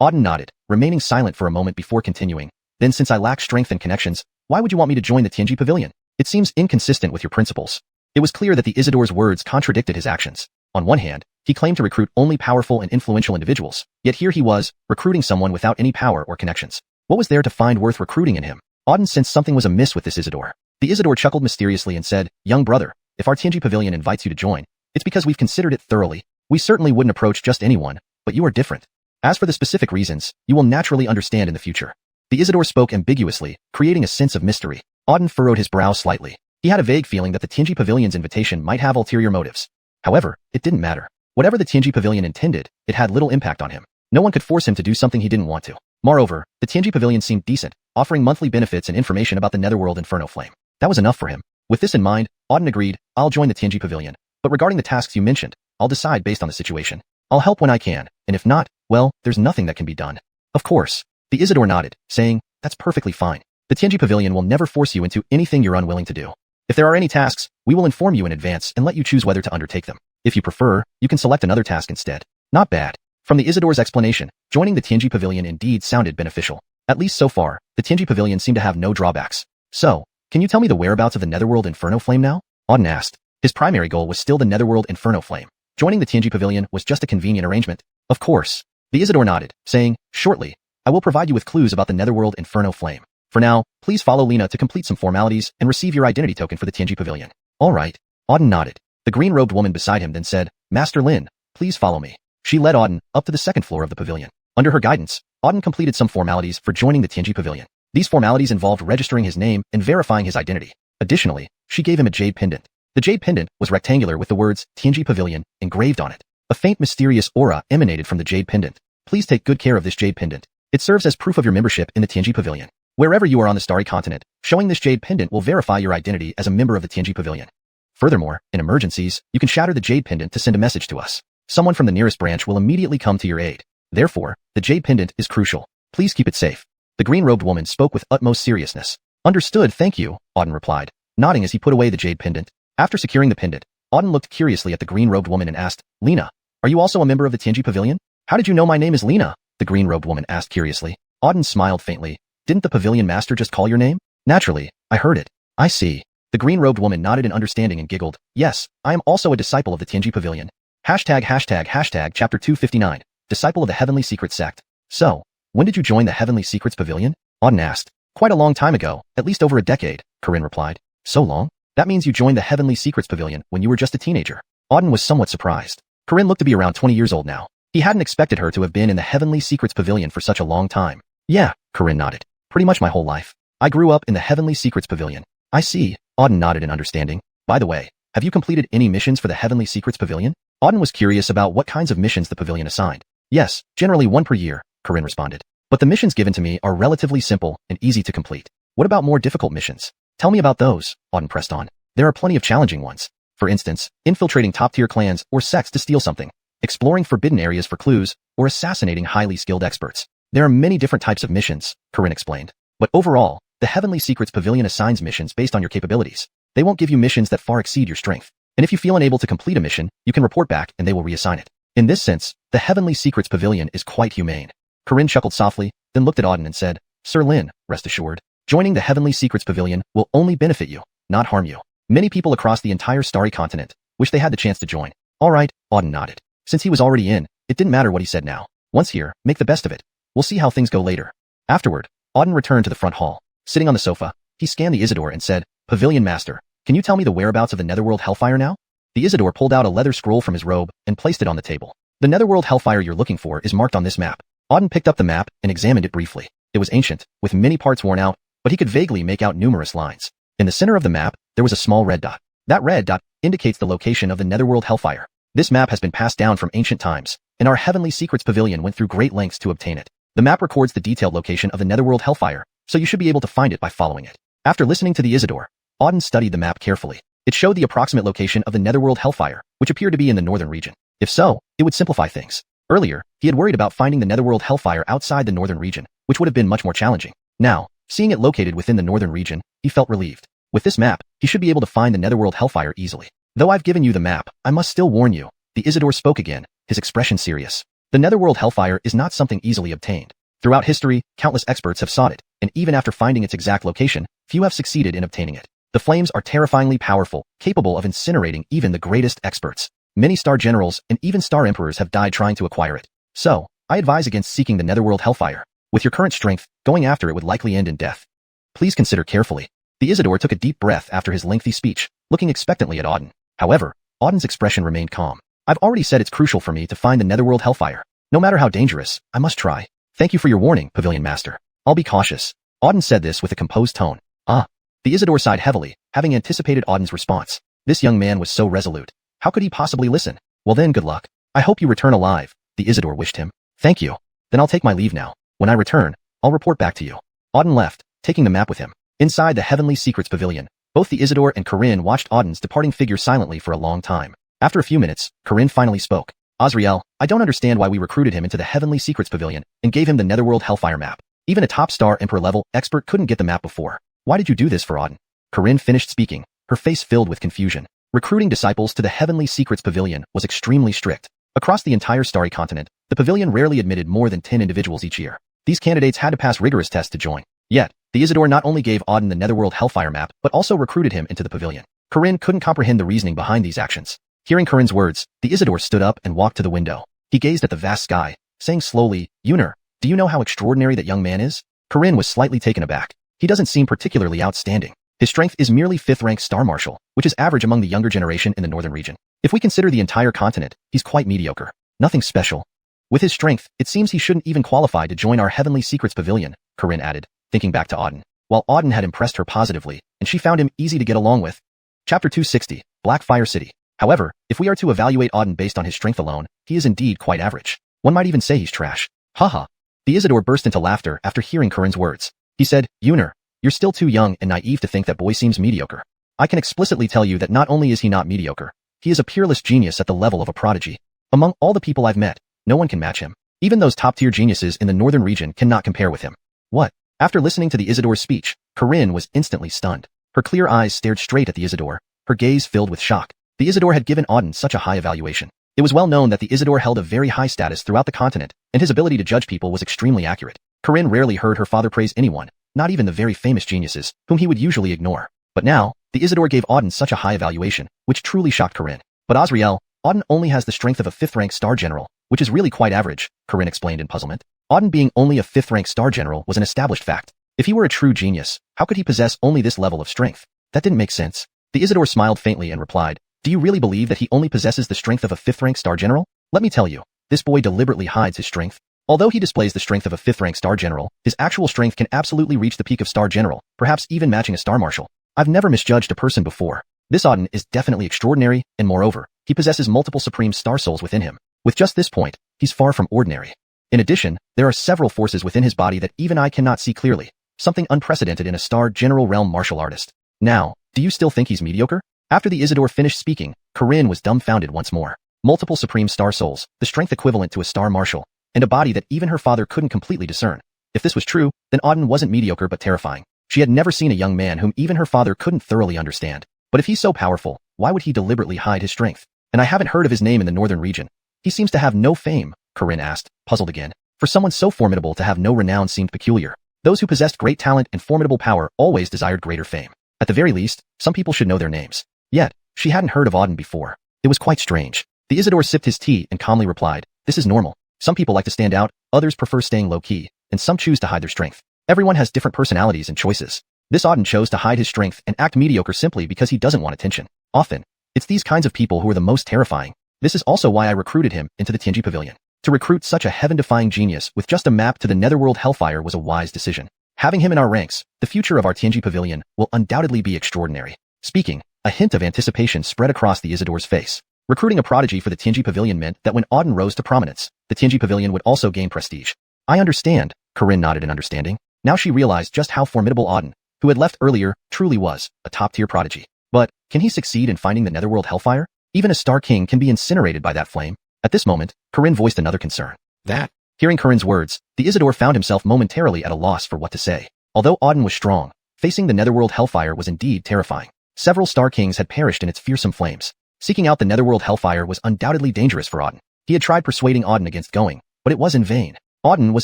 Auden nodded, remaining silent for a moment before continuing. Then since I lack strength and connections, why would you want me to join the Tianji Pavilion? It seems inconsistent with your principles. It was clear that the Isidore's words contradicted his actions. On one hand, he claimed to recruit only powerful and influential individuals, yet here he was, recruiting someone without any power or connections. What was there to find worth recruiting in him? Auden sensed something was amiss with this Isidore. The Isidore chuckled mysteriously and said, "Young brother, if our Tianji Pavilion invites you to join, it's because we've considered it thoroughly. We certainly wouldn't approach just anyone, but you are different. As for the specific reasons, you will naturally understand in the future." The Isidore spoke ambiguously, creating a sense of mystery. Auden furrowed his brow slightly. He had a vague feeling that the Tianji Pavilion's invitation might have ulterior motives. However, it didn't matter. Whatever the Tianji Pavilion intended, it had little impact on him. No one could force him to do something he didn't want to. Moreover, the Tianji Pavilion seemed decent, offering monthly benefits and information about the Netherworld Inferno Flame. That was enough for him. With this in mind, Auden agreed, "I'll join the Tianji Pavilion. But regarding the tasks you mentioned, I'll decide based on the situation. I'll help when I can, and if not, well, there's nothing that can be done." Of course. The Isidore nodded, saying, "That's perfectly fine. The Tianji Pavilion will never force you into anything you're unwilling to do. If there are any tasks, we will inform you in advance and let you choose whether to undertake them. If you prefer, you can select another task instead." Not bad. From the Isidore's explanation, joining the Tianji Pavilion indeed sounded beneficial. At least so far, the Tianji Pavilion seemed to have no drawbacks. "So, can you tell me the whereabouts of the Netherworld Inferno Flame now?" Auden asked. His primary goal was still the Netherworld Inferno Flame. Joining the Tianji Pavilion was just a convenient arrangement. Of course. The Isidore nodded, saying, "Shortly, I will provide you with clues about the Netherworld Inferno Flame. For now, please follow Lena to complete some formalities and receive your identity token for the Tianji Pavilion." "All right." Auden nodded. The green-robed woman beside him then said, "Master Lin, please follow me." She led Auden up to the second floor of the pavilion. Under her guidance, Auden completed some formalities for joining the Tianji Pavilion. These formalities involved registering his name and verifying his identity. Additionally, she gave him a jade pendant. The jade pendant was rectangular with the words Tianji Pavilion engraved on it. A faint mysterious aura emanated from the jade pendant. "Please take good care of this jade pendant. It serves as proof of your membership in the Tianji Pavilion. Wherever you are on the Starry Continent, showing this jade pendant will verify your identity as a member of the Tianji Pavilion. Furthermore, in emergencies, you can shatter the jade pendant to send a message to us. Someone from the nearest branch will immediately come to your aid. Therefore, the jade pendant is crucial. Please keep it safe." The green-robed woman spoke with utmost seriousness. "Understood, thank you," Auden replied, nodding as he put away the jade pendant. After securing the pendant, Auden looked curiously at the green-robed woman and asked, "Lena, are you also a member of the Tianji Pavilion?" "How did you know my name is Lena?" the green-robed woman asked curiously. Auden smiled faintly. "Didn't the pavilion master just call your name?" "Naturally, I heard it." "I see." The green-robed woman nodded in understanding and giggled. "Yes, I am also a disciple of the Tianji Pavilion. #####Chapter 259, Disciple of the Heavenly Secret Sect. So, when did you join the Heavenly Secrets Pavilion?" Auden asked. "Quite a long time ago, at least over a decade," Corinne replied. "So long? That means you joined the Heavenly Secrets Pavilion when you were just a teenager." Auden was somewhat surprised. Corinne looked to be around 20 years old now. He hadn't expected her to have been in the Heavenly Secrets Pavilion for such a long time. "Yeah," Corinne nodded. "Pretty much my whole life. I grew up in the Heavenly Secrets Pavilion." "I see," Auden nodded in understanding. "By the way, have you completed any missions for the Heavenly Secrets Pavilion?" Auden was curious about what kinds of missions the pavilion assigned. "Yes, generally one per year," Corinne responded. "But the missions given to me are relatively simple and easy to complete." "What about more difficult missions? Tell me about those," Auden pressed on. "There are plenty of challenging ones. For instance, infiltrating top-tier clans or sects to steal something, exploring forbidden areas for clues, or assassinating highly skilled experts. There are many different types of missions," Corinne explained. "But overall, the Heavenly Secrets Pavilion assigns missions based on your capabilities. They won't give you missions that far exceed your strength. And if you feel unable to complete a mission, you can report back and they will reassign it. In this sense, the Heavenly Secrets Pavilion is quite humane." Corinne chuckled softly, then looked at Auden and said, "Sir Lin, rest assured, joining the Heavenly Secrets Pavilion will only benefit you, not harm you. Many people across the entire Starry Continent wish they had the chance to join." "All right," Auden nodded. Since he was already in, it didn't matter what he said now. Once here, make the best of it. We'll see how things go later. Afterward, Auden returned to the front hall. Sitting on the sofa, he scanned the Isidore and said, "Pavilion Master, can you tell me the whereabouts of the Netherworld Hellfire now?" The Isidore pulled out a leather scroll from his robe and placed it on the table. "The Netherworld Hellfire you're looking for is marked on this map." Auden picked up the map and examined it briefly. It was ancient, with many parts worn out, but he could vaguely make out numerous lines. In the center of the map, there was a small red dot. That red dot indicates the location of the Netherworld Hellfire. This map has been passed down from ancient times, and our Heavenly Secrets Pavilion went through great lengths to obtain it. The map records the detailed location of the Netherworld Hellfire, so you should be able to find it by following it. After listening to the Isidore, Auden studied the map carefully. It showed the approximate location of the Netherworld Hellfire, which appeared to be in the northern region. If so, it would simplify things. Earlier, he had worried about finding the Netherworld Hellfire outside the northern region, which would have been much more challenging. Now, seeing it located within the northern region, he felt relieved. With this map, he should be able to find the Netherworld Hellfire easily. "Though I've given you the map, I must still warn you," the Isidore spoke again, his expression serious. "The Netherworld Hellfire is not something easily obtained. Throughout history, countless experts have sought it, and even after finding its exact location, few have succeeded in obtaining it. The flames are terrifyingly powerful, capable of incinerating even the greatest experts. Many star generals and even star emperors have died trying to acquire it. So, I advise against seeking the netherworld hellfire. With your current strength, going after it would likely end in death. Please consider carefully. The Isidore took a deep breath after his lengthy speech, looking expectantly at Auden. However, Auden's expression remained calm. I've already said it's crucial for me to find the netherworld hellfire. No matter how dangerous, I must try. Thank you for your warning, Pavilion Master. I'll be cautious. Auden said this with a composed tone. Ah. The Isidore sighed heavily, having anticipated Auden's response. This young man was so resolute. How could he possibly listen? Well then, good luck. I hope you return alive, the Isidore wished him. Thank you. Then I'll take my leave now. When I return, I'll report back to you. Auden left, taking the map with him. Inside the Heavenly Secrets Pavilion, both the Isidore and Corinne watched Auden's departing figure silently for a long time. After a few minutes, Corinne finally spoke. Azrael, I don't understand why we recruited him into the Heavenly Secrets Pavilion and gave him the Netherworld Hellfire map. Even a top star Emperor level expert couldn't get the map before. Why did you do this for Auden? Corinne finished speaking, her face filled with confusion. Recruiting disciples to the Heavenly Secrets Pavilion was extremely strict. Across the entire starry continent, the pavilion rarely admitted more than 10 individuals each year. These candidates had to pass rigorous tests to join. Yet, the Isidore not only gave Auden the Netherworld Hellfire map, but also recruited him into the pavilion. Corinne couldn't comprehend the reasoning behind these actions. Hearing Corinne's words, the Isidore stood up and walked to the window. He gazed at the vast sky, saying slowly, Uner, do you know how extraordinary that young man is? Corinne was slightly taken aback. He doesn't seem particularly outstanding. His strength is merely 5th rank Star Marshal, which is average among the younger generation in the northern region. If we consider the entire continent, he's quite mediocre. Nothing special. With his strength, it seems he shouldn't even qualify to join our Heavenly Secrets Pavilion, Corinne added, thinking back to Auden. While Auden had impressed her positively, and she found him easy to get along with. Chapter 260, Blackfire City. However, if we are to evaluate Auden based on his strength alone, he is indeed quite average. One might even say he's trash. Haha. The Isidore burst into laughter after hearing Corinne's words. He said, Uner, you're still too young and naive to think that boy seems mediocre. I can explicitly tell you that not only is he not mediocre, he is a peerless genius at the level of a prodigy. Among all the people I've met, no one can match him. Even those top-tier geniuses in the northern region cannot compare with him. What? After listening to the Isidore's speech, Corinne was instantly stunned. Her clear eyes stared straight at the Isidore, her gaze filled with shock. The Isidore had given Auden such a high evaluation. It was well known that the Isidore held a very high status throughout the continent, and his ability to judge people was extremely accurate. Corinne rarely heard her father praise anyone, not even the very famous geniuses, whom he would usually ignore. But now, the Isidore gave Auden such a high evaluation, which truly shocked Corinne. But Azrael, Auden only has the strength of a 5th rank Star General, which is really quite average, Corinne explained in puzzlement. Auden being only a 5th rank Star General was an established fact. If he were a true genius, how could he possess only this level of strength? That didn't make sense. The Isidore smiled faintly and replied, do you really believe that he only possesses the strength of a 5th rank Star General? Let me tell you, this boy deliberately hides his strength. Although he displays the strength of a 5th rank Star General, his actual strength can absolutely reach the peak of Star General, perhaps even matching a Star Marshal. I've never misjudged a person before. This Auden is definitely extraordinary, and moreover, he possesses multiple Supreme Star Souls within him. With just this point, he's far from ordinary. In addition, there are several forces within his body that even I cannot see clearly, something unprecedented in a Star General realm martial artist. Now, do you still think he's mediocre? After the Isidore finished speaking, Corinne was dumbfounded once more. Multiple Supreme Star Souls, the strength equivalent to a Star Marshal, and a body that even her father couldn't completely discern. If this was true, then Auden wasn't mediocre but terrifying. She had never seen a young man whom even her father couldn't thoroughly understand. But if he's so powerful, why would he deliberately hide his strength? And I haven't heard of his name in the northern region. He seems to have no fame, Corinne asked, puzzled again. For someone so formidable to have no renown seemed peculiar. Those who possessed great talent and formidable power always desired greater fame. At the very least, some people should know their names. Yet, she hadn't heard of Auden before. It was quite strange. The Isidore sipped his tea and calmly replied, this is normal. Some people like to stand out, others prefer staying low-key, and some choose to hide their strength. Everyone has different personalities and choices. This Auden chose to hide his strength and act mediocre simply because he doesn't want attention. Often, it's these kinds of people who are the most terrifying. This is also why I recruited him into the Tianji Pavilion. To recruit such a heaven-defying genius with just a map to the Netherworld Hellfire was a wise decision. Having him in our ranks, the future of our Tianji Pavilion will undoubtedly be extraordinary. Speaking, a hint of anticipation spread across the Isidore's face. Recruiting a prodigy for the Tianji Pavilion meant that when Auden rose to prominence, the Tianji Pavilion would also gain prestige. I understand, Corinne nodded in understanding. Now she realized just how formidable Auden, who had left earlier, truly was, a top-tier prodigy. But, can he succeed in finding the Netherworld Hellfire? Even a Star King can be incinerated by that flame. At this moment, Corinne voiced another concern. That, hearing Corinne's words, the Isidore found himself momentarily at a loss for what to say. Although Auden was strong, facing the Netherworld Hellfire was indeed terrifying. Several Star Kings had perished in its fearsome flames. Seeking out the Netherworld Hellfire was undoubtedly dangerous for Auden. He had tried persuading Auden against going, but it was in vain. Auden was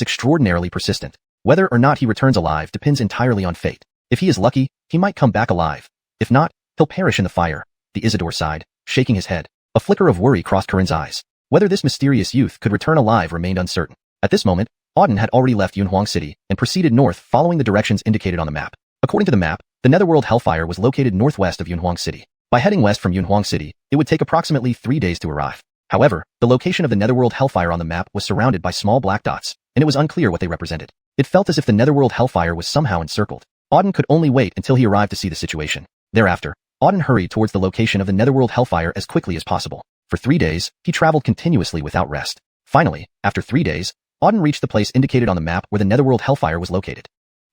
extraordinarily persistent. Whether or not he returns alive depends entirely on fate. If he is lucky, he might come back alive. If not, he'll perish in the fire. The Isidore sighed, shaking his head. A flicker of worry crossed Karin's eyes. Whether this mysterious youth could return alive remained uncertain. At this moment, Auden had already left Yunhuang City and proceeded north following the directions indicated on the map. According to the map, the Netherworld Hellfire was located northwest of Yunhuang City. By heading west from Yunhuang City, it would take approximately 3 days to arrive. However, the location of the Netherworld Hellfire on the map was surrounded by small black dots, and it was unclear what they represented. It felt as if the Netherworld Hellfire was somehow encircled. Auden could only wait until he arrived to see the situation. Thereafter, Auden hurried towards the location of the Netherworld Hellfire as quickly as possible. For 3 days, he traveled continuously without rest. Finally, after 3 days, Auden reached the place indicated on the map where the Netherworld Hellfire was located.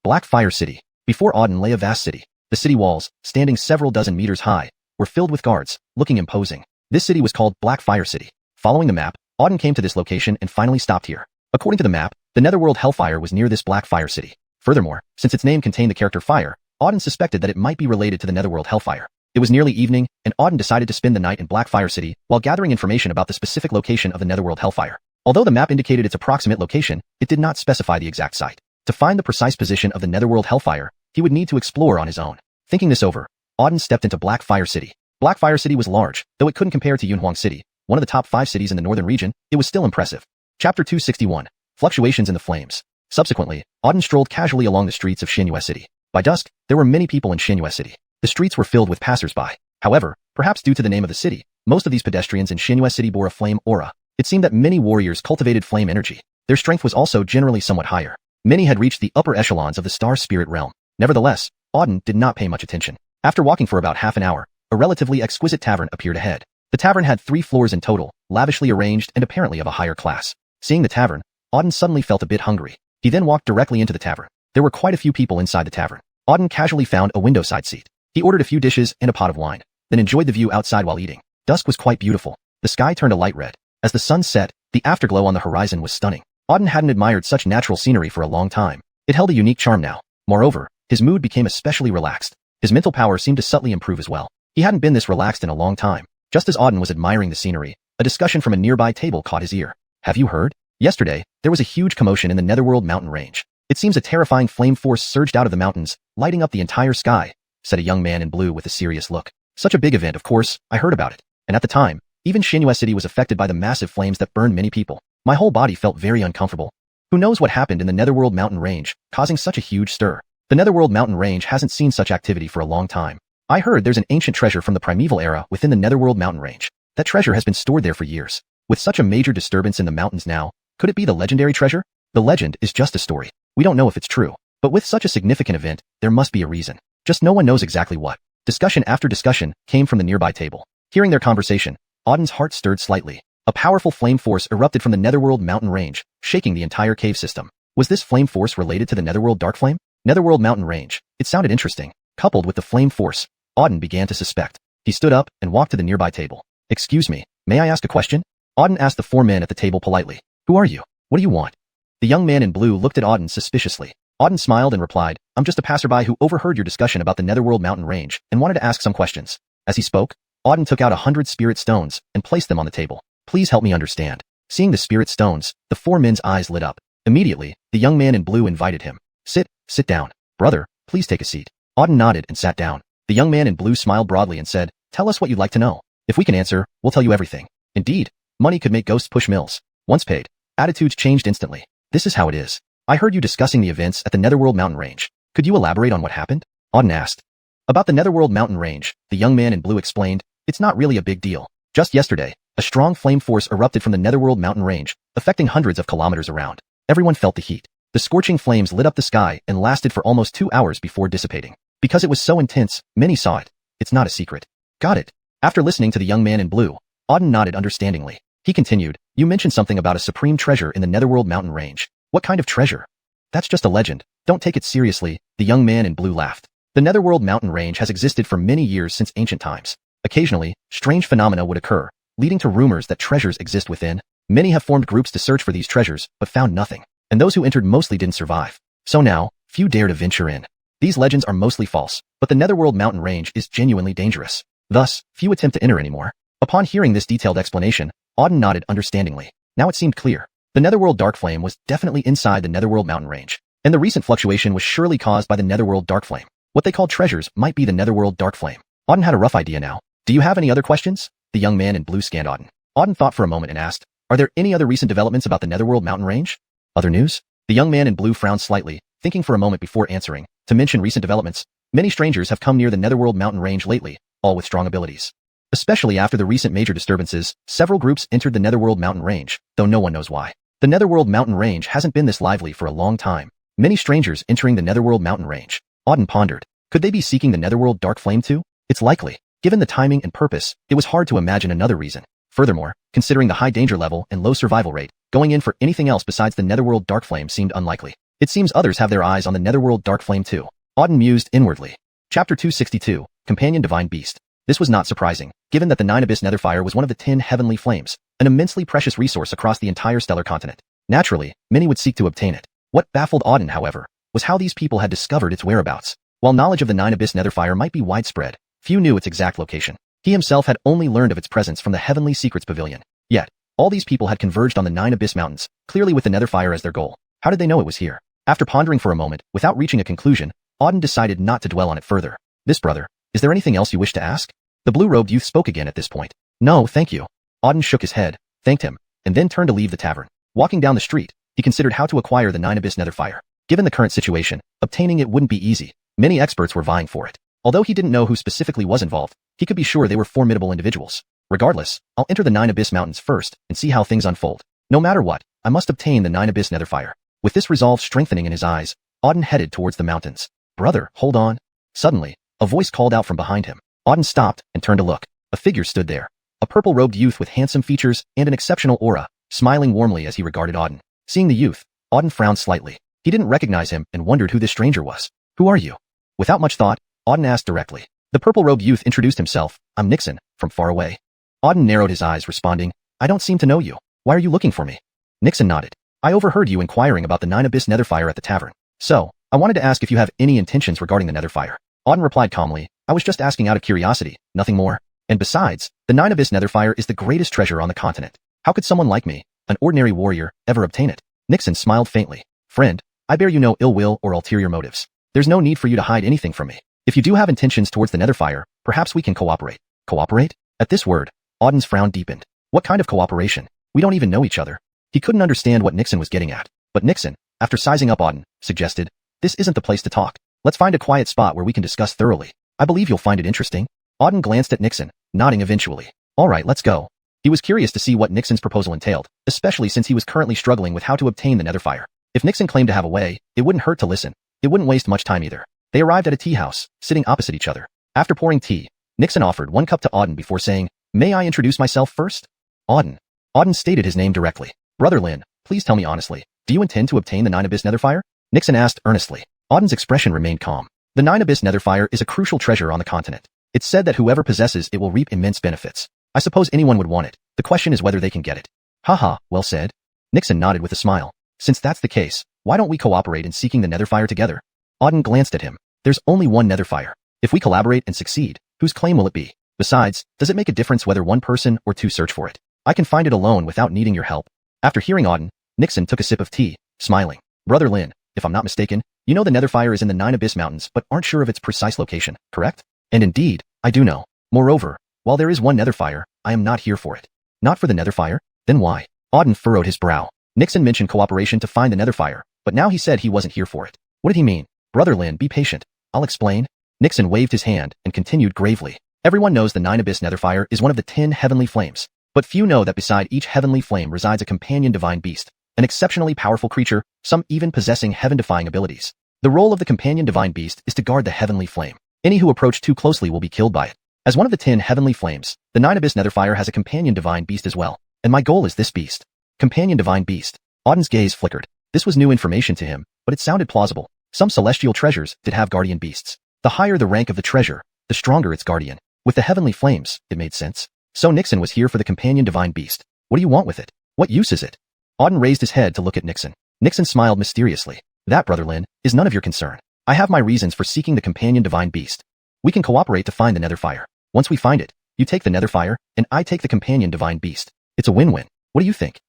Black Fire City. Before Auden lay a vast city. The city walls, standing several dozen meters high, were filled with guards, looking imposing. This city was called Black Fire City. Following the map, Auden came to this location and finally stopped here. According to the map, the Netherworld Hellfire was near this Black Fire City. Furthermore, since its name contained the character fire, Auden suspected that it might be related to the Netherworld Hellfire. It was nearly evening, and Auden decided to spend the night in Black Fire City while gathering information about the specific location of the Netherworld Hellfire. Although the map indicated its approximate location, it did not specify the exact site. To find the precise position of the Netherworld Hellfire, he would need to explore on his own. Thinking this over, Auden stepped into Black Fire City. Black Fire City was large, though it couldn't compare to Yunhuang City, one of the top 5 cities in the northern region. It was still impressive. Chapter 261. Fluctuations in the Flames. Subsequently, Auden strolled casually along the streets of Xuanhuan City. By dusk, there were many people in Xuanhuan City. The streets were filled with passers-by. However, perhaps due to the name of the city, most of these pedestrians in Xuanhuan City bore a flame aura. It seemed that many warriors cultivated flame energy. Their strength was also generally somewhat higher. Many had reached the upper echelons of the star spirit realm. Nevertheless, Auden did not pay much attention. After walking for about half an hour, a relatively exquisite tavern appeared ahead. The tavern had 3 floors in total, lavishly arranged and apparently of a higher class. Seeing the tavern, Auden suddenly felt a bit hungry. He then walked directly into the tavern. There were quite a few people inside the tavern. Auden casually found a window side seat. He ordered a few dishes and a pot of wine, then enjoyed the view outside while eating. Dusk was quite beautiful. The sky turned a light red. As the sun set, the afterglow on the horizon was stunning. Auden hadn't admired such natural scenery for a long time. It held a unique charm now. Moreover, his mood became especially relaxed. His mental power seemed to subtly improve as well. He hadn't been this relaxed in a long time. Just as Auden was admiring the scenery, a discussion from a nearby table caught his ear. Have you heard? Yesterday, there was a huge commotion in the Netherworld mountain range. It seems a terrifying flame force surged out of the mountains, lighting up the entire sky, said a young man in blue with a serious look. Such a big event, of course, I heard about it. And at the time, even Xuanhuan City was affected by the massive flames that burned many people. My whole body felt very uncomfortable. Who knows what happened in the Netherworld mountain range, causing such a huge stir. The Netherworld mountain range hasn't seen such activity for a long time. I heard there's an ancient treasure from the primeval era within the Netherworld mountain range. That treasure has been stored there for years. With such a major disturbance in the mountains now, could it be the legendary treasure? The legend is just a story. We don't know if it's true. But with such a significant event, there must be a reason. Just no one knows exactly what. Discussion after discussion came from the nearby table. Hearing their conversation, Auden's heart stirred slightly. A powerful flame force erupted from the Netherworld mountain range, shaking the entire cave system. Was this flame force related to the Netherworld dark flame? Netherworld mountain range. It sounded interesting. Coupled with the flame force, Auden began to suspect. He stood up and walked to the nearby table. Excuse me, may I ask a question? Auden asked the 4 men at the table politely. Who are you? What do you want? The young man in blue looked at Auden suspiciously. Auden smiled and replied, I'm just a passerby who overheard your discussion about the Netherworld mountain range and wanted to ask some questions. As he spoke, Auden took out 100 spirit stones and placed them on the table. Please help me understand. Seeing the spirit stones, the 4 men's eyes lit up. Immediately, the young man in blue invited him. Sit down. Brother, please take a seat. Auden nodded and sat down. The young man in blue smiled broadly and said, Tell us what you'd like to know. If we can answer, we'll tell you everything. Indeed, money could make ghosts push mills. Once paid, attitudes changed instantly. This is how it is. I heard you discussing the events at the Netherworld mountain range. Could you elaborate on what happened? Auden asked. About the Netherworld mountain range, the young man in blue explained, it's not really a big deal. Just yesterday, a strong flame force erupted from the Netherworld mountain range, affecting hundreds of kilometers around. Everyone felt the heat. The scorching flames lit up the sky and lasted for almost 2 hours before dissipating. Because it was so intense, many saw it. It's not a secret. Got it. After listening to the young man in blue, Auden nodded understandingly. He continued, You mentioned something about a supreme treasure in the Netherworld mountain range. What kind of treasure? That's just a legend. Don't take it seriously, the young man in blue laughed. The Netherworld mountain range has existed for many years since ancient times. Occasionally, strange phenomena would occur, leading to rumors that treasures exist within. Many have formed groups to search for these treasures, but found nothing. And those who entered mostly didn't survive. So now, few dare to venture in. These legends are mostly false, but the Netherworld mountain range is genuinely dangerous. Thus, few attempt to enter anymore. Upon hearing this detailed explanation, Auden nodded understandingly. Now it seemed clear. The Netherworld dark flame was definitely inside the Netherworld mountain range. And the recent fluctuation was surely caused by the Netherworld dark flame. What they called treasures might be the Netherworld dark flame. Auden had a rough idea now. Do you have any other questions? The young man in blue scanned Auden. Auden thought for a moment and asked, "Are there any other recent developments about the Netherworld mountain range? Other news?" The young man in blue frowned slightly, thinking for a moment before answering. To mention recent developments, many strangers have come near the Netherworld mountain range lately, all with strong abilities. Especially after the recent major disturbances, several groups entered the Netherworld mountain range, though no one knows why. The Netherworld mountain range hasn't been this lively for a long time. Many strangers entering the Netherworld mountain range. Auden pondered. Could they be seeking the Netherworld dark flame too? It's likely. Given the timing and purpose, it was hard to imagine another reason. Furthermore, considering the high danger level and low survival rate, going in for anything else besides the Netherworld dark flame seemed unlikely. It seems others have their eyes on the Netherworld dark flame too. Auden mused inwardly. Chapter 262, Companion Divine Beast. This was not surprising, given that the 9 Abyss Netherfire was one of the 10 heavenly flames, an immensely precious resource across the entire stellar continent. Naturally, many would seek to obtain it. What baffled Auden, however, was how these people had discovered its whereabouts. While knowledge of the 9 Abyss Netherfire might be widespread, few knew its exact location. He himself had only learned of its presence from the Heavenly Secrets Pavilion. Yet, all these people had converged on the 9 Abyss Mountains, clearly with the Netherfire as their goal. How did they know it was here? After pondering for a moment, without reaching a conclusion, Auden decided not to dwell on it further. This brother, is there anything else you wish to ask? The blue-robed youth spoke again at this point. No, thank you. Auden shook his head, thanked him, and then turned to leave the tavern. Walking down the street, he considered how to acquire the 9 Abyss Netherfire. Given the current situation, obtaining it wouldn't be easy. Many experts were vying for it. Although he didn't know who specifically was involved, he could be sure they were formidable individuals. Regardless, I'll enter the 9 Abyss Mountains first and see how things unfold. No matter what, I must obtain the 9 Abyss Netherfire. With this resolve strengthening in his eyes, Auden headed towards the mountains. Brother, hold on. Suddenly, a voice called out from behind him. Auden stopped and turned to look. A figure stood there. A purple-robed youth with handsome features and an exceptional aura, smiling warmly as he regarded Auden. Seeing the youth, Auden frowned slightly. He didn't recognize him and wondered who this stranger was. Who are you? Without much thought, Auden asked directly. The purple-robed youth introduced himself. I'm Nixon, from far away. Auden narrowed his eyes, responding, I don't seem to know you. Why are you looking for me? Nixon nodded. I overheard you inquiring about the 9 Abyss Netherfire at the tavern. So, I wanted to ask if you have any intentions regarding the Netherfire. Auden replied calmly, I was just asking out of curiosity, nothing more. And besides, the 9 Abyss Netherfire is the greatest treasure on the continent. How could someone like me, an ordinary warrior, ever obtain it? Nixon smiled faintly. Friend, I bear you no ill will or ulterior motives. There's no need for you to hide anything from me. If you do have intentions towards the Netherfire, perhaps we can cooperate. Cooperate? At this word, Auden's frown deepened. What kind of cooperation? We don't even know each other. He couldn't understand what Nixon was getting at. But Nixon, after sizing up Auden, suggested, this isn't the place to talk. Let's find a quiet spot where we can discuss thoroughly. I believe you'll find it interesting. Auden glanced at Nixon, nodding eventually. All right, let's go. He was curious to see what Nixon's proposal entailed, especially since he was currently struggling with how to obtain the Netherfire. If Nixon claimed to have a way, it wouldn't hurt to listen. It wouldn't waste much time either. They arrived at a tea house, sitting opposite each other. After pouring tea, Nixon offered one cup to Auden before saying, May I introduce myself first? Auden. Auden stated his name directly. Brother Lin, please tell me honestly, do you intend to obtain the 9 Abyss Netherfire? Nixon asked earnestly. Auden's expression remained calm. The 9 Abyss Netherfire is a crucial treasure on the continent. It's said that whoever possesses it will reap immense benefits. I suppose anyone would want it. The question is whether they can get it. Haha, well said. Nixon nodded with a smile. Since that's the case, why don't we cooperate in seeking the Netherfire together? Auden glanced at him. There's only one Netherfire. If we collaborate and succeed, whose claim will it be? Besides, does it make a difference whether one person or two search for it? I can find it alone without needing your help. After hearing Auden, Nixon took a sip of tea, smiling. Brother Lin, if I'm not mistaken, you know the Netherfire is in the 9 Abyss Mountains but aren't sure of its precise location, correct? And indeed, I do know. Moreover, while there is one Netherfire, I am not here for it. Not for the Netherfire? Then why? Auden furrowed his brow. Nixon mentioned cooperation to find the Netherfire, but now he said he wasn't here for it. What did he mean? Brother Lin, be patient. I'll explain. Nixon waved his hand and continued gravely. Everyone knows the 9 Abyss Netherfire is one of the 10 heavenly flames, but few know that beside each heavenly flame resides a companion divine beast, an exceptionally powerful creature, some even possessing heaven-defying abilities. The role of the companion divine beast is to guard the heavenly flame. Any who approach too closely will be killed by it. As one of the 10 heavenly flames, the 9 Abyss Netherfire has a companion divine beast as well, and my goal is this beast. Companion divine beast. Auden's gaze flickered. This was new information to him, but it sounded plausible. Some celestial treasures did have guardian beasts. The higher the rank of the treasure, the stronger its guardian. With the heavenly flames, it made sense. So Nixon was here for the companion divine beast. What do you want with it? What use is it? Auden raised his head to look at Nixon. Nixon smiled mysteriously. That, Brother Lin, is none of your concern. I have my reasons for seeking the companion divine beast. We can cooperate to find the Netherfire. Once we find it, you take the Netherfire, and I take the companion divine beast. It's a win-win. What do you think?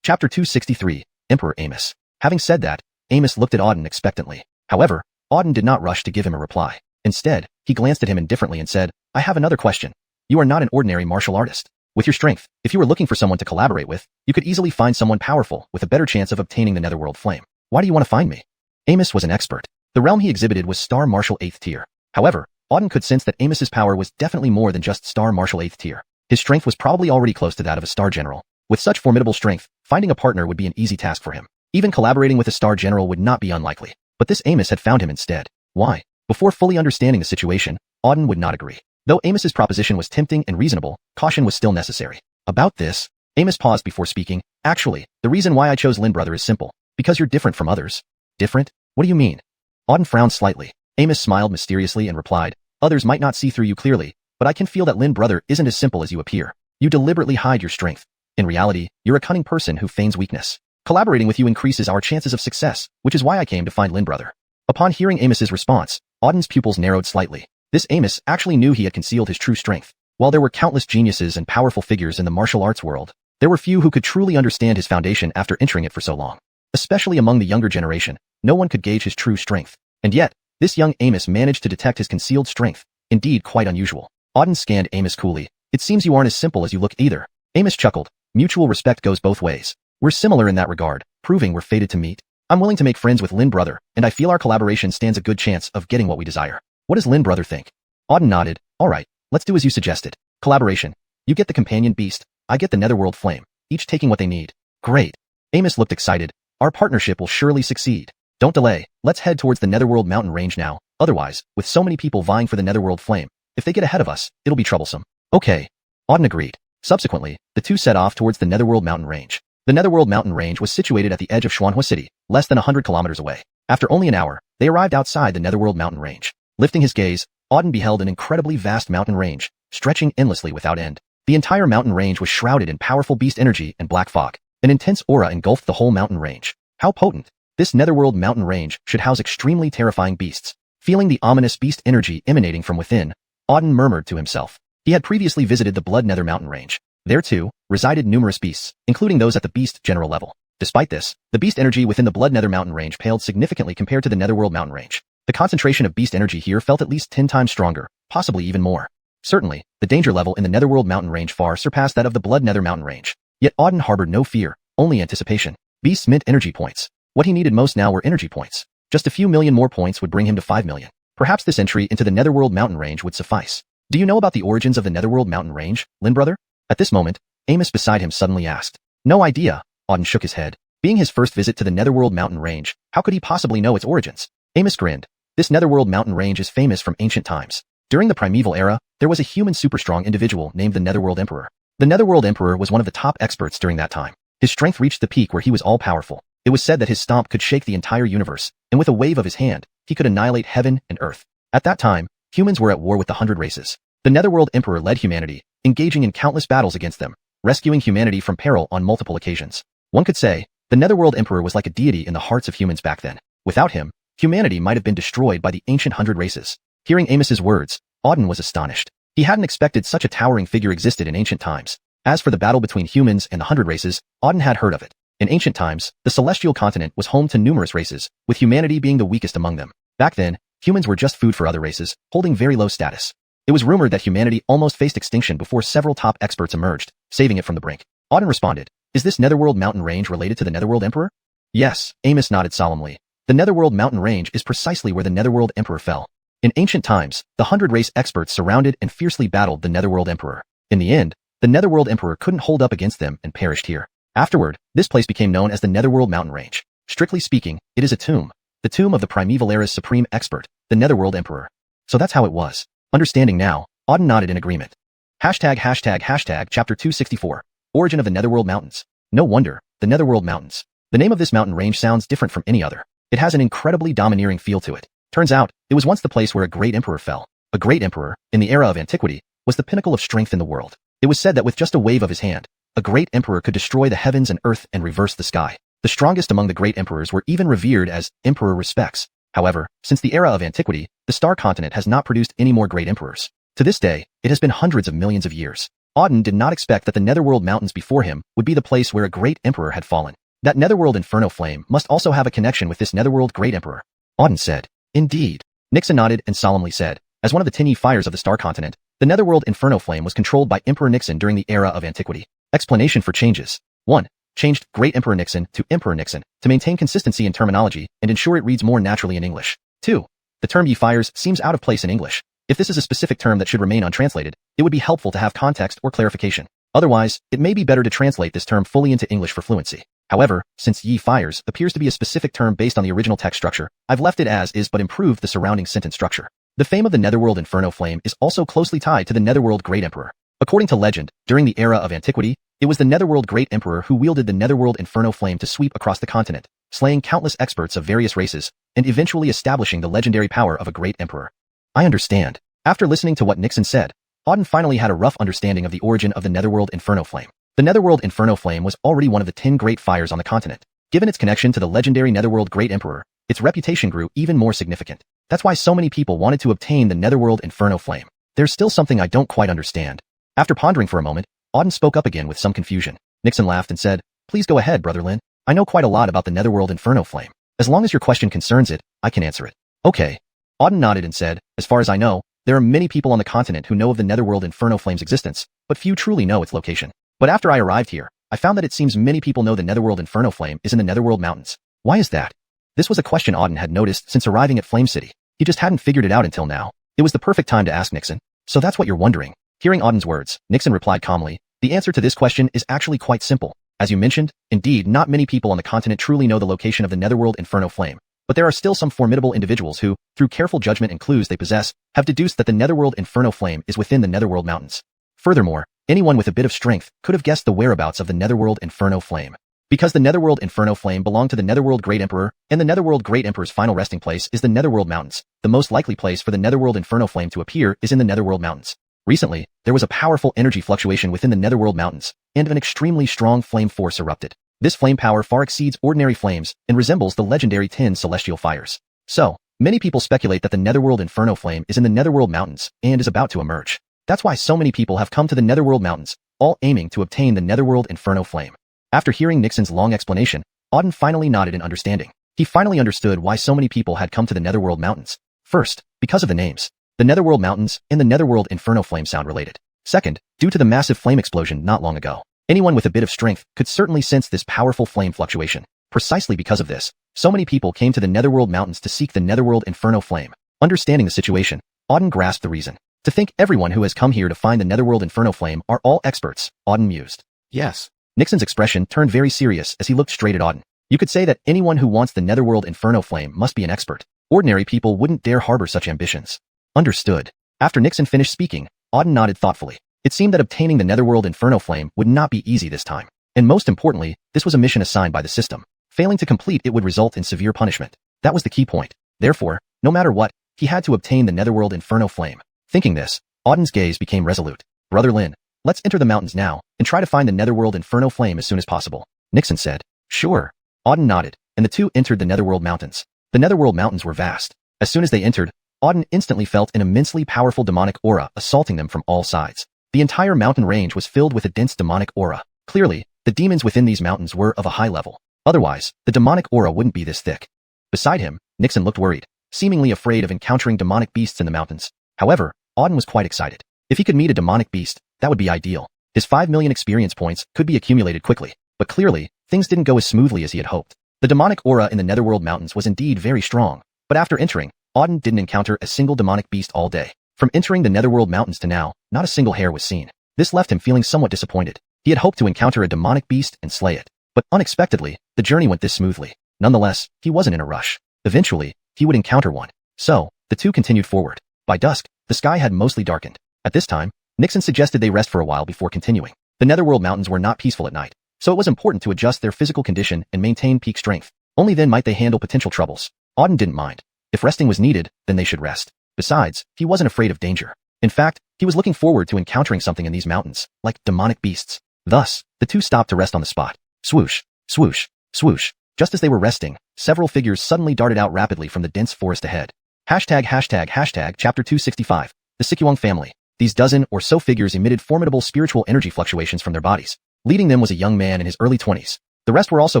Chapter 263, Emperor Amos. Having said that, Amos looked at Auden expectantly. However, Auden did not rush to give him a reply. Instead, he glanced at him indifferently and said, I have another question. You are not an ordinary martial artist. With your strength, if you were looking for someone to collaborate with, you could easily find someone powerful with a better chance of obtaining the Netherworld Flame. Why do you want to find me? Amos was an expert. The realm he exhibited was Star Martial 8th tier. However, Auden could sense that Amos's power was definitely more than just Star Martial 8th tier. His strength was probably already close to that of a Star General. With such formidable strength, finding a partner would be an easy task for him. Even collaborating with a Star General would not be unlikely. But this Amos had found him instead. Why? Before fully understanding the situation, Auden would not agree. Though Amos's proposition was tempting and reasonable, caution was still necessary. About this, Amos paused before speaking. Actually, the reason why I chose Lin brother is simple. Because you're different from others. Different? What do you mean? Auden frowned slightly. Amos smiled mysteriously and replied, others might not see through you clearly, but I can feel that Lin brother isn't as simple as you appear. You deliberately hide your strength. In reality, you're a cunning person who feigns weakness. Collaborating with you increases our chances of success, which is why I came to find Lin brother. Upon hearing Amos's response, Auden's pupils narrowed slightly. This Amos actually knew he had concealed his true strength. While there were countless geniuses and powerful figures in the martial arts world, there were few who could truly understand his foundation after entering it for so long. Especially among the younger generation, no one could gauge his true strength. And yet, this young Amos managed to detect his concealed strength, indeed quite unusual. Auden scanned Amos coolly. It seems you aren't as simple as you look either. Amos chuckled. Mutual respect goes both ways. We're similar in that regard, proving we're fated to meet. I'm willing to make friends with Lin brother, and I feel our collaboration stands a good chance of getting what we desire. What does Lin brother think? Auden nodded. Alright, let's do as you suggested. Collaboration. You get the companion beast, I get the Netherworld Flame, each taking what they need. Great. Amos looked excited. Our partnership will surely succeed. Don't delay, let's head towards the Netherworld mountain range now. Otherwise, with so many people vying for the Netherworld Flame, if they get ahead of us, it'll be troublesome. Okay. Auden agreed. Subsequently, the two set off towards the Netherworld mountain range. The Netherworld mountain range was situated at the edge of Xuanhuan City, less than 100 kilometers away. After only an hour, they arrived outside the Netherworld mountain range. Lifting his gaze, Auden beheld an incredibly vast mountain range, stretching endlessly without end. The entire mountain range was shrouded in powerful beast energy and black fog. An intense aura engulfed the whole mountain range. How potent! This Netherworld mountain range should house extremely terrifying beasts. Feeling the ominous beast energy emanating from within, Auden murmured to himself. He had previously visited the Blood Nether mountain range. There too, resided numerous beasts, including those at the beast general level. Despite this, the beast energy within the Blood Nether mountain range paled significantly compared to the Netherworld mountain range. The concentration of beast energy here felt at least 10 times stronger, possibly even more. Certainly, the danger level in the Netherworld mountain range far surpassed that of the Blood Nether mountain range. Yet Auden harbored no fear, only anticipation. Beasts meant energy points. What he needed most now were energy points. Just a few million more points would bring him to 5 million. Perhaps this entry into the Netherworld mountain range would suffice. Do you know about the origins of the Netherworld mountain range, Lin brother? At this moment, Amos beside him suddenly asked. No idea, Auden shook his head. Being his first visit to the Netherworld mountain range, how could he possibly know its origins? Amos grinned. This Netherworld mountain range is famous from ancient times. During the primeval era, there was a human super-strong individual named the Netherworld Emperor. The Netherworld Emperor was one of the top experts during that time. His strength reached the peak where he was all-powerful. It was said that his stomp could shake the entire universe, and with a wave of his hand, he could annihilate heaven and earth. At that time, humans were at war with the 100 races. The Netherworld Emperor led humanity, engaging in countless battles against them, rescuing humanity from peril on multiple occasions. One could say, the Netherworld Emperor was like a deity in the hearts of humans back then. Without him, humanity might have been destroyed by the ancient 100 races. Hearing Amos's words, Auden was astonished. He hadn't expected such a towering figure existed in ancient times. As for the battle between humans and the 100 races, Auden had heard of it. In ancient times, the celestial continent was home to numerous races, with humanity being the weakest among them. Back then, humans were just food for other races, holding very low status. It was rumored that humanity almost faced extinction before several top experts emerged, saving it from the brink. Auden responded, is this Netherworld mountain range related to the Netherworld Emperor? Yes, Amos nodded solemnly. The Netherworld mountain range is precisely where the Netherworld Emperor fell. In ancient times, the 100 race experts surrounded and fiercely battled the Netherworld Emperor. In the end, the Netherworld Emperor couldn't hold up against them and perished here. Afterward, this place became known as the Netherworld mountain range. Strictly speaking, it is a tomb. The tomb of the primeval era's supreme expert, the Netherworld Emperor. So that's how it was. Understanding now, Auden nodded in agreement. Chapter 264. Origin of the Netherworld Mountains. No wonder, the Netherworld Mountains. The name of this mountain range sounds different from any other. It has an incredibly domineering feel to it. Turns out, it was once the place where a great emperor fell. A great emperor, in the era of antiquity, was the pinnacle of strength in the world. It was said that with just a wave of his hand, a great emperor could destroy the heavens and earth and reverse the sky. The strongest among the great emperors were even revered as emperor respects. However, since the era of antiquity, the star continent has not produced any more great emperors. To this day, it has been hundreds of millions of years. Auden did not expect that the Netherworld mountains before him would be the place where a great emperor had fallen. That Netherworld Inferno Flame must also have a connection with this Netherworld Great Emperor. Auden said, indeed. Nixa nodded and solemnly said, as one of the tiny fires of the star continent, The Netherworld Inferno Flame was controlled by Emperor Nixon during the era of antiquity. Explanation for changes. 1. Changed Great Emperor Nixon to Emperor Nixon to maintain consistency in terminology and ensure it reads more naturally in English. 2. The term ye fires seems out of place in English. If this is a specific term that should remain untranslated, it would be helpful to have context or clarification. Otherwise, it may be better to translate this term fully into English for fluency. However, since ye fires appears to be a specific term based on the original text structure, I've left it as is but improved the surrounding sentence structure. The fame of the Netherworld Inferno Flame is also closely tied to the Netherworld Great Emperor. According to legend, during the era of antiquity, it was the Netherworld Great Emperor who wielded the Netherworld Inferno Flame to sweep across the continent, slaying countless experts of various races, and eventually establishing the legendary power of a great emperor. I understand. After listening to what Nixon said, Auden finally had a rough understanding of the origin of the Netherworld Inferno Flame. The Netherworld Inferno Flame was already one of the 10 great fires on the continent. Given its connection to the legendary Netherworld Great Emperor, its reputation grew even more significant. That's why so many people wanted to obtain the Netherworld Inferno Flame. There's still something I don't quite understand. After pondering for a moment, Auden spoke up again with some confusion. Nixon laughed and said, "Please go ahead, Brother Lin. I know quite a lot about the Netherworld Inferno Flame. As long as your question concerns it, I can answer it." Okay. Auden nodded and said, "As far as I know, there are many people on the continent who know of the Netherworld Inferno Flame's existence, but few truly know its location. But after I arrived here, I found that it seems many people know the Netherworld Inferno Flame is in the Netherworld Mountains. Why is that?" This was a question Auden had noticed since arriving at Flame City. He just hadn't figured it out until now. It was the perfect time to ask Nixon. "So that's what you're wondering." Hearing Auden's words, Nixon replied calmly, "The answer to this question is actually quite simple. As you mentioned, indeed, not many people on the continent truly know the location of the Netherworld Inferno Flame, but there are still some formidable individuals who, through careful judgment and clues they possess, have deduced that the Netherworld Inferno Flame is within the Netherworld Mountains. Furthermore, anyone with a bit of strength could have guessed the whereabouts of the Netherworld Inferno Flame. Because the Netherworld Inferno Flame belonged to the Netherworld Great Emperor, and the Netherworld Great Emperor's final resting place is the Netherworld Mountains, the most likely place for the Netherworld Inferno Flame to appear is in the Netherworld Mountains. Recently, there was a powerful energy fluctuation within the Netherworld Mountains, and an extremely strong flame force erupted. This flame power far exceeds ordinary flames and resembles the legendary 10 celestial fires. So, many people speculate that the Netherworld Inferno Flame is in the Netherworld Mountains and is about to emerge. That's why so many people have come to the Netherworld Mountains, all aiming to obtain the Netherworld Inferno Flame. After hearing Nixon's long explanation, Auden finally nodded in understanding. He finally understood why so many people had come to the Netherworld Mountains. First, because of the names. The Netherworld Mountains and the Netherworld Inferno Flame sound related. Second, due to the massive flame explosion not long ago. Anyone with a bit of strength could certainly sense this powerful flame fluctuation. Precisely because of this, so many people came to the Netherworld Mountains to seek the Netherworld Inferno Flame. Understanding the situation, Auden grasped the reason. To think everyone who has come here to find the Netherworld Inferno Flame are all experts, Auden mused. Yes. Nixon's expression turned very serious as he looked straight at Auden. You could say that anyone who wants the Netherworld Inferno Flame must be an expert. Ordinary people wouldn't dare harbor such ambitions. Understood. After Nixon finished speaking, Auden nodded thoughtfully. It seemed that obtaining the Netherworld Inferno Flame would not be easy this time. And most importantly, this was a mission assigned by the system. Failing to complete it would result in severe punishment. That was the key point. Therefore, no matter what, he had to obtain the Netherworld Inferno Flame. Thinking this, Auden's gaze became resolute. "Brother Lin, let's enter the mountains now, and try to find the Netherworld Inferno Flame as soon as possible." Nixon said. "Sure." Auden nodded, and the two entered the Netherworld Mountains. The Netherworld Mountains were vast. As soon as they entered, Auden instantly felt an immensely powerful demonic aura assaulting them from all sides. The entire mountain range was filled with a dense demonic aura. Clearly, the demons within these mountains were of a high level. Otherwise, the demonic aura wouldn't be this thick. Beside him, Nixon looked worried, seemingly afraid of encountering demonic beasts in the mountains. However, Auden was quite excited. If he could meet a demonic beast, that would be ideal. His 5 million experience points could be accumulated quickly, but clearly, things didn't go as smoothly as he had hoped. The demonic aura in the Netherworld Mountains was indeed very strong, but after entering, Auden didn't encounter a single demonic beast all day. From entering the Netherworld Mountains to now, not a single hair was seen. This left him feeling somewhat disappointed. He had hoped to encounter a demonic beast and slay it. But unexpectedly, the journey went this smoothly. Nonetheless, he wasn't in a rush. Eventually, he would encounter one. So, the two continued forward. By dusk, the sky had mostly darkened. At this time, Nixon suggested they rest for a while before continuing. The Netherworld Mountains were not peaceful at night, so it was important to adjust their physical condition and maintain peak strength. Only then might they handle potential troubles. Auden didn't mind. If resting was needed, then they should rest. Besides, he wasn't afraid of danger. In fact, he was looking forward to encountering something in these mountains, like demonic beasts. Thus, the two stopped to rest on the spot. Swoosh, swoosh, swoosh. Just as they were resting, several figures suddenly darted out rapidly from the dense forest ahead. Chapter 265. The Xiuxian family. These dozen or so figures emitted formidable spiritual energy fluctuations from their bodies. Leading them was a young man in his early 20s. The rest were also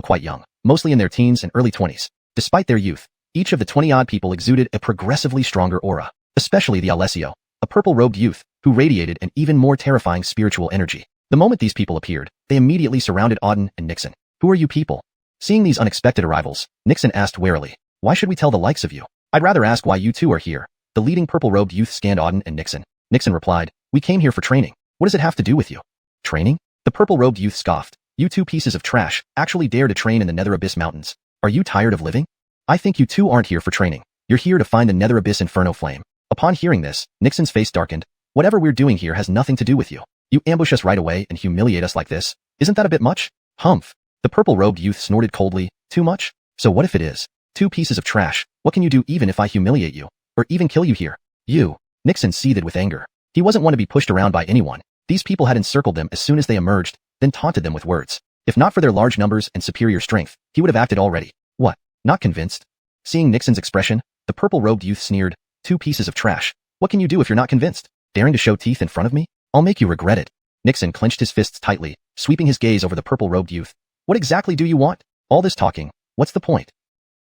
quite young, mostly in their teens and early 20s. Despite their youth, each of the 20-odd people exuded a progressively stronger aura, especially the Alessio, a purple-robed youth, who radiated an even more terrifying spiritual energy. The moment these people appeared, they immediately surrounded Auden and Nixon. Who are you people? Seeing these unexpected arrivals, Nixon asked warily, why should we tell the likes of you? I'd rather ask why you two are here. The leading purple-robed youth scanned Auden and Nixon. Nixon replied, we came here for training. What does it have to do with you? Training? The purple-robed youth scoffed. You two pieces of trash actually dare to train in the Nether Abyss Mountains. Are you tired of living? I think you two aren't here for training. You're here to find the Nether Abyss Inferno Flame. Upon hearing this, Nixon's face darkened. Whatever we're doing here has nothing to do with you. You ambush us right away and humiliate us like this. Isn't that a bit much? Humph. The purple-robed youth snorted coldly. Too much? So what if it is? Two pieces of trash. What can you do even if I humiliate you? Or even kill you here? You. Nixon seethed with anger. He wasn't one to be pushed around by anyone. These people had encircled them as soon as they emerged, then taunted them with words. If not for their large numbers and superior strength, he would have acted already. What? Not convinced? Seeing Nixon's expression, the purple-robed youth sneered. Two pieces of trash. What can you do if you're not convinced? Daring to show teeth in front of me? I'll make you regret it. Nixon clenched his fists tightly, sweeping his gaze over the purple-robed youth. What exactly do you want? All this talking. What's the point?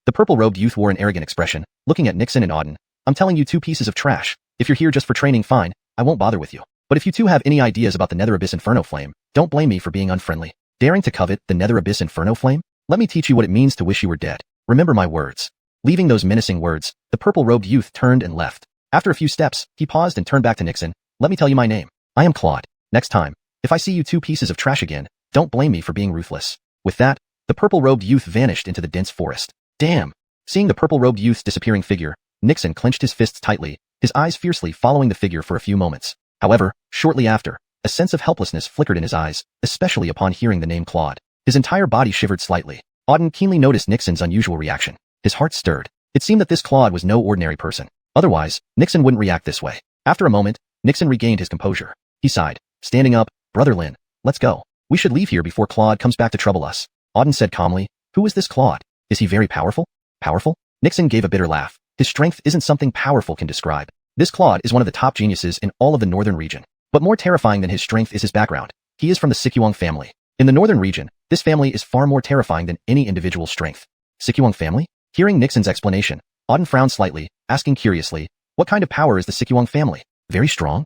The purple-robed youth wore an arrogant expression, looking at Nixon and Auden. I'm telling you two pieces of trash. If you're here just for training, fine. I won't bother with you. But if you two have any ideas about the Nether Abyss Inferno Flame, don't blame me for being unfriendly. Daring to covet the Nether Abyss Inferno Flame? Let me teach you what it means to wish you were dead. Remember my words. Leaving those menacing words, the purple-robed youth turned and left. After a few steps, he paused and turned back to Nixon. Let me tell you my name. I am Claude. Next time, if I see you two pieces of trash again, don't blame me for being ruthless. With that, the purple-robed youth vanished into the dense forest. Damn! Seeing the purple-robed youth's disappearing figure, Nixon clenched his fists tightly, his eyes fiercely following the figure for a few moments. However, shortly after, a sense of helplessness flickered in his eyes, especially upon hearing the name Claude. His entire body shivered slightly. Auden keenly noticed Nixon's unusual reaction. His heart stirred. It seemed that this Claude was no ordinary person. Otherwise, Nixon wouldn't react this way. After a moment, Nixon regained his composure. He sighed. Standing up, Brother Lin, let's go. We should leave here before Claude comes back to trouble us. Auden said calmly. Who is this Claude? Is he very powerful? Powerful? Nixon gave a bitter laugh. His strength isn't something powerful can describe. This Claude is one of the top geniuses in all of the northern region. But more terrifying than his strength is his background. He is from the Xiuxian family. In the northern region, this family is far more terrifying than any individual strength. Xiuxian family? Hearing Nixon's explanation, Auden frowned slightly, asking curiously, what kind of power is the Xiuxian family? Very strong?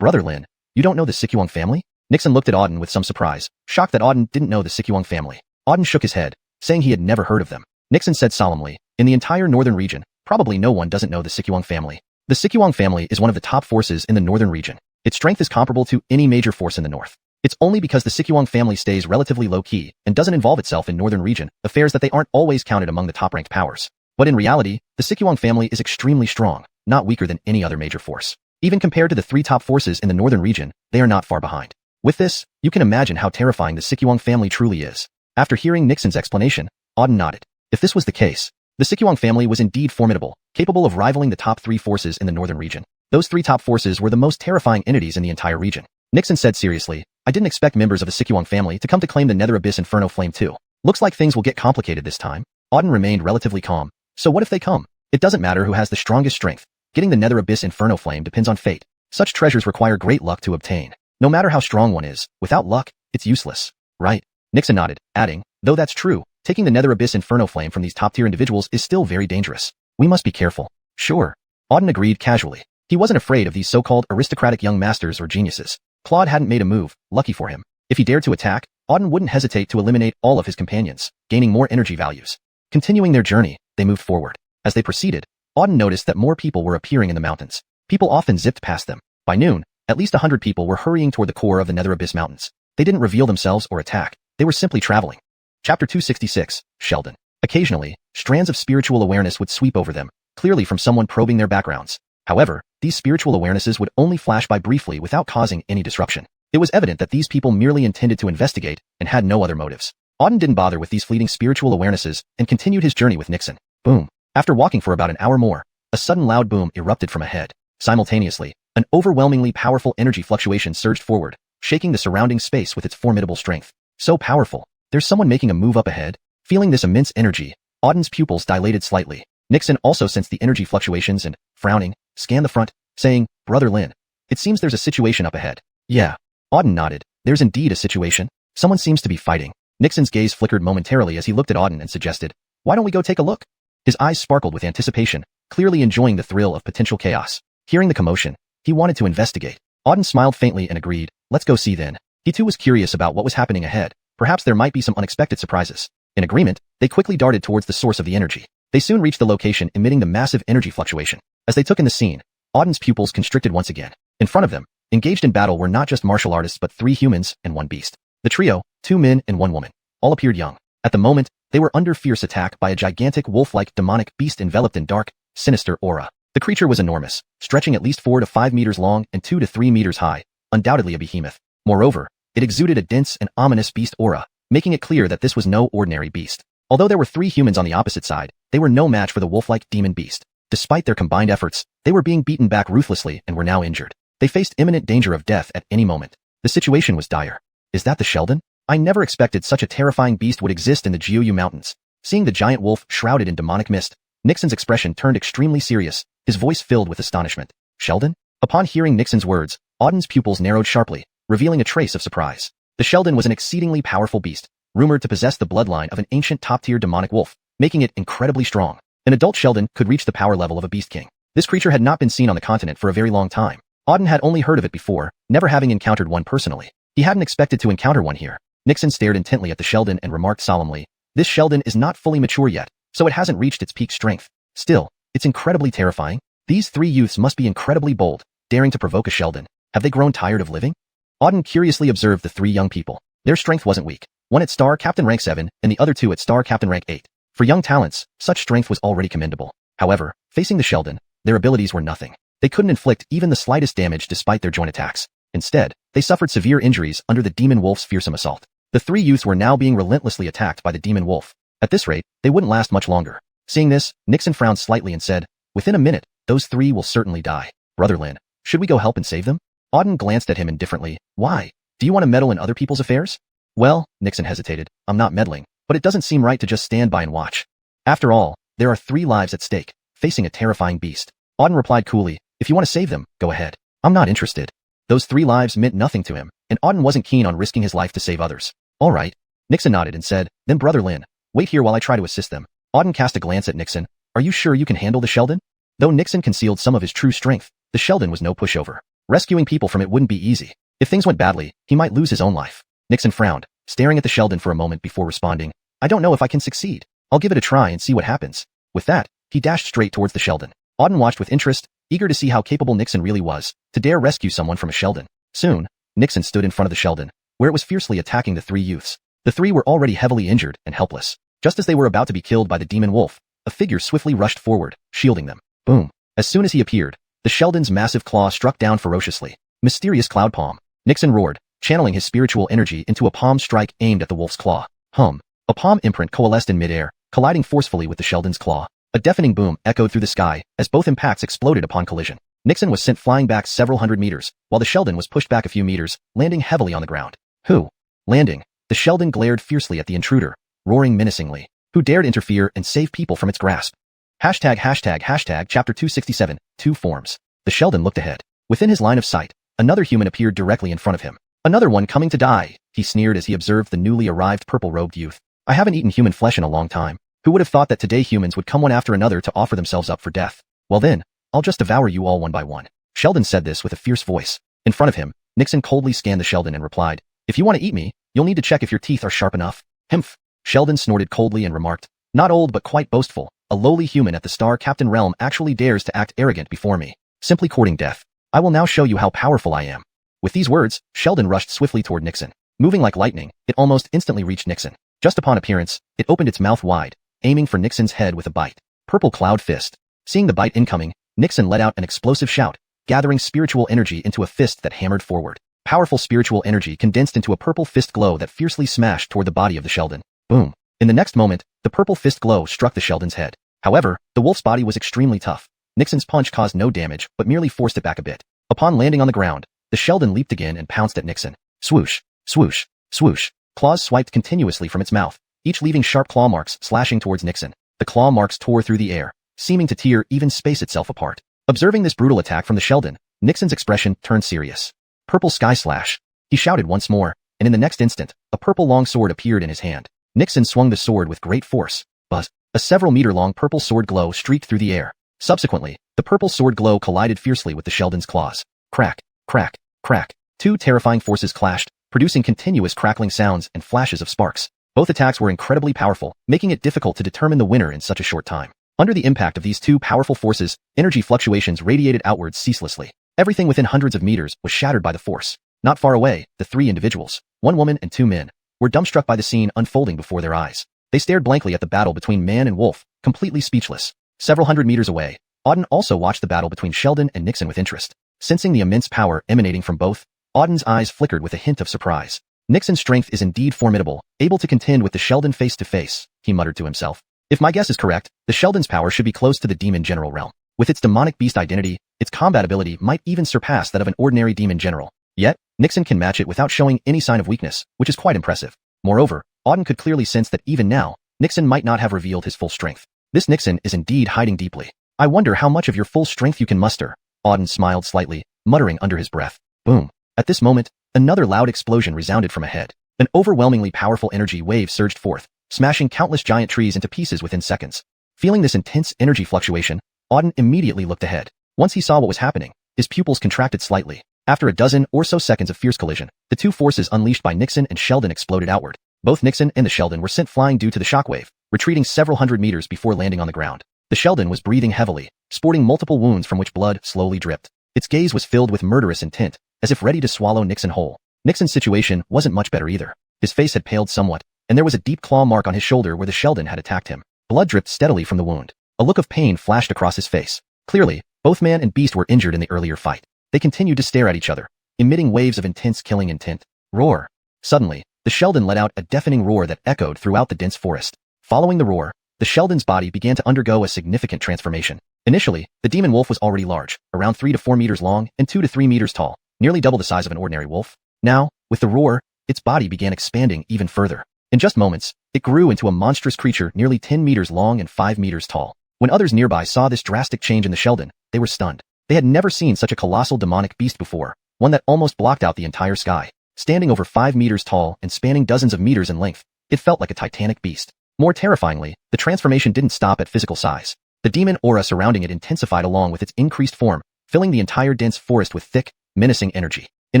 Brother Lin, you don't know the Xiuxian family? Nixon looked at Auden with some surprise, shocked that Auden didn't know the Xiuxian family. Auden shook his head, saying he had never heard of them. Nixon said solemnly, in the entire northern region, probably no one doesn't know the Xiuxian family. The Xiuxian family is one of the top forces in the northern region. Its strength is comparable to any major force in the north. It's only because the Xiuxian family stays relatively low-key and doesn't involve itself in northern region affairs that they aren't always counted among the top-ranked powers. But in reality, the Xiuxian family is extremely strong, not weaker than any other major force. Even compared to the three top forces in the northern region, they are not far behind. With this, you can imagine how terrifying the Xiuxian family truly is. After hearing Nixon's explanation, Auden nodded. If this was the case, the Xiuxian family was indeed formidable, capable of rivaling the top three forces in the northern region. Those three top forces were the most terrifying entities in the entire region. Nixon said seriously, I didn't expect members of the Xiuxian family to come to claim the Nether Abyss Inferno Flame too. Looks like things will get complicated this time. Auden remained relatively calm. So what if they come? It doesn't matter who has the strongest strength. Getting the Nether Abyss Inferno Flame depends on fate. Such treasures require great luck to obtain. No matter how strong one is, without luck, it's useless. Right? Nixon nodded, adding, though that's true, taking the Nether Abyss Inferno Flame from these top-tier individuals is still very dangerous. We must be careful. Sure. Auden agreed casually. He wasn't afraid of these so-called aristocratic young masters or geniuses. Claude hadn't made a move, lucky for him. If he dared to attack, Auden wouldn't hesitate to eliminate all of his companions, gaining more energy values. Continuing their journey, they moved forward. As they proceeded, Auden noticed that more people were appearing in the mountains. People often zipped past them. By noon, at least 100 people were hurrying toward the core of the Nether Abyss Mountains. They didn't reveal themselves or attack. They were simply traveling. Chapter 266, Sheldon. Occasionally, strands of spiritual awareness would sweep over them, clearly from someone probing their backgrounds. However, these spiritual awarenesses would only flash by briefly without causing any disruption. It was evident that these people merely intended to investigate and had no other motives. Auden didn't bother with these fleeting spiritual awarenesses and continued his journey with Nixon. Boom. After walking for about an hour more, a sudden loud boom erupted from ahead. Simultaneously, an overwhelmingly powerful energy fluctuation surged forward, shaking the surrounding space with its formidable strength. So powerful. There's someone making a move up ahead. Feeling this immense energy, Auden's pupils dilated slightly. Nixon also sensed the energy fluctuations and, frowning, scanned the front, saying, Brother Lin, it seems there's a situation up ahead. Yeah. Auden nodded. There's indeed a situation. Someone seems to be fighting. Nixon's gaze flickered momentarily as he looked at Auden and suggested, why don't we go take a look? His eyes sparkled with anticipation, clearly enjoying the thrill of potential chaos. Hearing the commotion, he wanted to investigate. Auden smiled faintly and agreed, let's go see then. He too was curious about what was happening ahead. Perhaps there might be some unexpected surprises. In agreement, they quickly darted towards the source of the energy. They soon reached the location emitting the massive energy fluctuation. As they took in the scene, Auden's pupils constricted once again. In front of them, engaged in battle were not just martial artists but 3 humans and 1 beast. The trio, 2 men and 1 woman, all appeared young. At the moment, they were under fierce attack by a gigantic wolf-like demonic beast enveloped in dark, sinister aura. The creature was enormous, stretching at least 4 to 5 meters long and 2 to 3 meters high, undoubtedly a behemoth. Moreover, it exuded a dense and ominous beast aura, making it clear that this was no ordinary beast. Although there were 3 humans on the opposite side, they were no match for the wolf-like demon beast. Despite their combined efforts, they were being beaten back ruthlessly and were now injured. They faced imminent danger of death at any moment. The situation was dire. Is that the Sheldon? I never expected such a terrifying beast would exist in the Xiuxian mountains. Seeing the giant wolf shrouded in demonic mist, Nixon's expression turned extremely serious, his voice filled with astonishment. Sheldon? Upon hearing Nixon's words, Auden's pupils narrowed sharply, revealing a trace of surprise. The Sheldon was an exceedingly powerful beast, rumored to possess the bloodline of an ancient top-tier demonic wolf, making it incredibly strong. An adult Sheldon could reach the power level of a beast king. This creature had not been seen on the continent for a very long time. Auden had only heard of it before, never having encountered one personally. He hadn't expected to encounter one here. Nixon stared intently at the Sheldon and remarked solemnly, this Sheldon is not fully mature yet, so it hasn't reached its peak strength. Still, it's incredibly terrifying. These 3 youths must be incredibly bold, daring to provoke a Sheldon. Have they grown tired of living? Auden curiously observed the 3 young people. Their strength wasn't weak. One at Star Captain rank 7 and the other 2 at Star Captain rank 8. For young talents, such strength was already commendable. However, facing the Sheldon, their abilities were nothing. They couldn't inflict even the slightest damage despite their joint attacks. Instead, they suffered severe injuries under the demon wolf's fearsome assault. The 3 youths were now being relentlessly attacked by the demon wolf. At this rate, they wouldn't last much longer. Seeing this, Nixon frowned slightly and said, within a minute, those 3 will certainly die. Brother Lin, should we go help and save them? Auden glanced at him indifferently. Why? Do you want to meddle in other people's affairs? Well, Nixon hesitated, I'm not meddling, but it doesn't seem right to just stand by and watch. After all, there are 3 lives at stake, facing a terrifying beast. Auden replied coolly, if you want to save them, go ahead. I'm not interested. Those 3 lives meant nothing to him, and Auden wasn't keen on risking his life to save others. All right. Nixon nodded and said, then Brother Lin, wait here while I try to assist them. Auden cast a glance at Nixon. Are you sure you can handle the Sheldon? Though Nixon concealed some of his true strength, the Sheldon was no pushover. Rescuing people from it wouldn't be easy. If things went badly, he might lose his own life. Nixon frowned, staring at the Sheldon for a moment before responding, I don't know if I can succeed. I'll give it a try and see what happens. With that, he dashed straight towards the Sheldon. Auden watched with interest, eager to see how capable Nixon really was, to dare rescue someone from a Sheldon. Soon, Nixon stood in front of the Sheldon, where it was fiercely attacking the 3 youths. The 3 were already heavily injured and helpless. Just as they were about to be killed by the demon wolf, a figure swiftly rushed forward, shielding them. Boom. As soon as he appeared, the Sheldon's massive claw struck down ferociously. Mysterious cloud palm. Nixon roared, channeling his spiritual energy into a palm strike aimed at the wolf's claw. Hum. A palm imprint coalesced in midair, colliding forcefully with the Sheldon's claw. A deafening boom echoed through the sky as both impacts exploded upon collision. Nixon was sent flying back several hundred meters, while the Sheldon was pushed back a few meters, landing heavily on the ground. Who? Landing. The Sheldon glared fiercely at the intruder, roaring menacingly. Who dared interfere and save people from its grasp? Hashtag chapter 267, 2 forms. The Sheldon looked ahead. Within his line of sight, another human appeared directly in front of him. Another one coming to die, he sneered as he observed the newly arrived purple-robed youth. I haven't eaten human flesh in a long time. Who would have thought that today humans would come one after another to offer themselves up for death? Well then, I'll just devour you all one by one. Sheldon said this with a fierce voice. In front of him, Nixon coldly scanned the Sheldon and replied, if you want to eat me, you'll need to check if your teeth are sharp enough. Himph. Sheldon snorted coldly and remarked, not old but quite boastful, a lowly human at the Star Captain realm actually dares to act arrogant before me, simply courting death. I will now show you how powerful I am. With these words, Sheldon rushed swiftly toward Nixon. Moving like lightning, it almost instantly reached Nixon. Just upon appearance, it opened its mouth wide, aiming for Nixon's head with a bite. Purple Cloud Fist. Seeing the bite incoming, Nixon let out an explosive shout, gathering spiritual energy into a fist that hammered forward. Powerful spiritual energy condensed into a purple fist glow that fiercely smashed toward the body of the Sheldon. Boom. In the next moment, the purple fist glow struck the Sheldon's head. However, the wolf's body was extremely tough. Nixon's punch caused no damage but merely forced it back a bit. Upon landing on the ground, the Sheldon leaped again and pounced at Nixon. Swoosh, swoosh, swoosh. Claws swiped continuously from its mouth, each leaving sharp claw marks slashing towards Nixon. The claw marks tore through the air, seeming to tear even space itself apart. Observing this brutal attack from the Sheldon, Nixon's expression turned serious. Purple Sky Slash. He shouted once more, and in the next instant, a purple long sword appeared in his hand. Nixon swung the sword with great force. Buzz. A several meter long purple sword glow streaked through the air. Subsequently, the purple sword glow collided fiercely with the Sheldon's claws. Crack, crack. Crack. Two terrifying forces clashed, producing continuous crackling sounds and flashes of sparks. Both attacks were incredibly powerful, making it difficult to determine the winner in such a short time. Under the impact of these two powerful forces, energy fluctuations radiated outwards ceaselessly. Everything within hundreds of meters was shattered by the force. Not far away, the three individuals, one woman and two men, were dumbstruck by the scene unfolding before their eyes. They stared blankly at the battle between man and wolf, completely speechless. Several hundred meters away, Auden also watched the battle between Sheldon and Nixon with interest. Sensing the immense power emanating from both, Auden's eyes flickered with a hint of surprise. Nixon's strength is indeed formidable, able to contend with the Sheldon face to face, he muttered to himself. If my guess is correct, the Sheldon's power should be close to the demon general realm. With its demonic beast identity, its combat ability might even surpass that of an ordinary demon general. Yet, Nixon can match it without showing any sign of weakness, which is quite impressive. Moreover, Auden could clearly sense that even now, Nixon might not have revealed his full strength. This Nixon is indeed hiding deeply. I wonder how much of your full strength you can muster. Auden smiled slightly, muttering under his breath. Boom. At this moment, another loud explosion resounded from ahead. An overwhelmingly powerful energy wave surged forth, smashing countless giant trees into pieces within seconds. Feeling this intense energy fluctuation, Auden immediately looked ahead. Once he saw what was happening, his pupils contracted slightly. After a dozen or so seconds of fierce collision, the two forces unleashed by Nixon and Sheldon exploded outward. Both Nixon and the Sheldon were sent flying due to the shockwave, retreating several hundred meters before landing on the ground. The Sheldon was breathing heavily, sporting multiple wounds from which blood slowly dripped. Its gaze was filled with murderous intent, as if ready to swallow Nixon whole. Nixon's situation wasn't much better either. His face had paled somewhat, and there was a deep claw mark on his shoulder where the Sheldon had attacked him. Blood dripped steadily from the wound. A look of pain flashed across his face. Clearly, both man and beast were injured in the earlier fight. They continued to stare at each other, emitting waves of intense killing intent. Roar. Suddenly, the Sheldon let out a deafening roar that echoed throughout the dense forest. Following the roar, the Sheldon's body began to undergo a significant transformation. Initially, the demon wolf was already large, around 3 to 4 meters long and 2 to 3 meters tall, nearly double the size of an ordinary wolf. Now, with the roar, its body began expanding even further. In just moments, it grew into a monstrous creature nearly 10 meters long and 5 meters tall. When others nearby saw this drastic change in the Sheldon, they were stunned. They had never seen such a colossal demonic beast before, one that almost blocked out the entire sky. Standing over 5 meters tall and spanning dozens of meters in length, it felt like a titanic beast. More terrifyingly, the transformation didn't stop at physical size. The demon aura surrounding it intensified along with its increased form, filling the entire dense forest with thick, menacing energy. In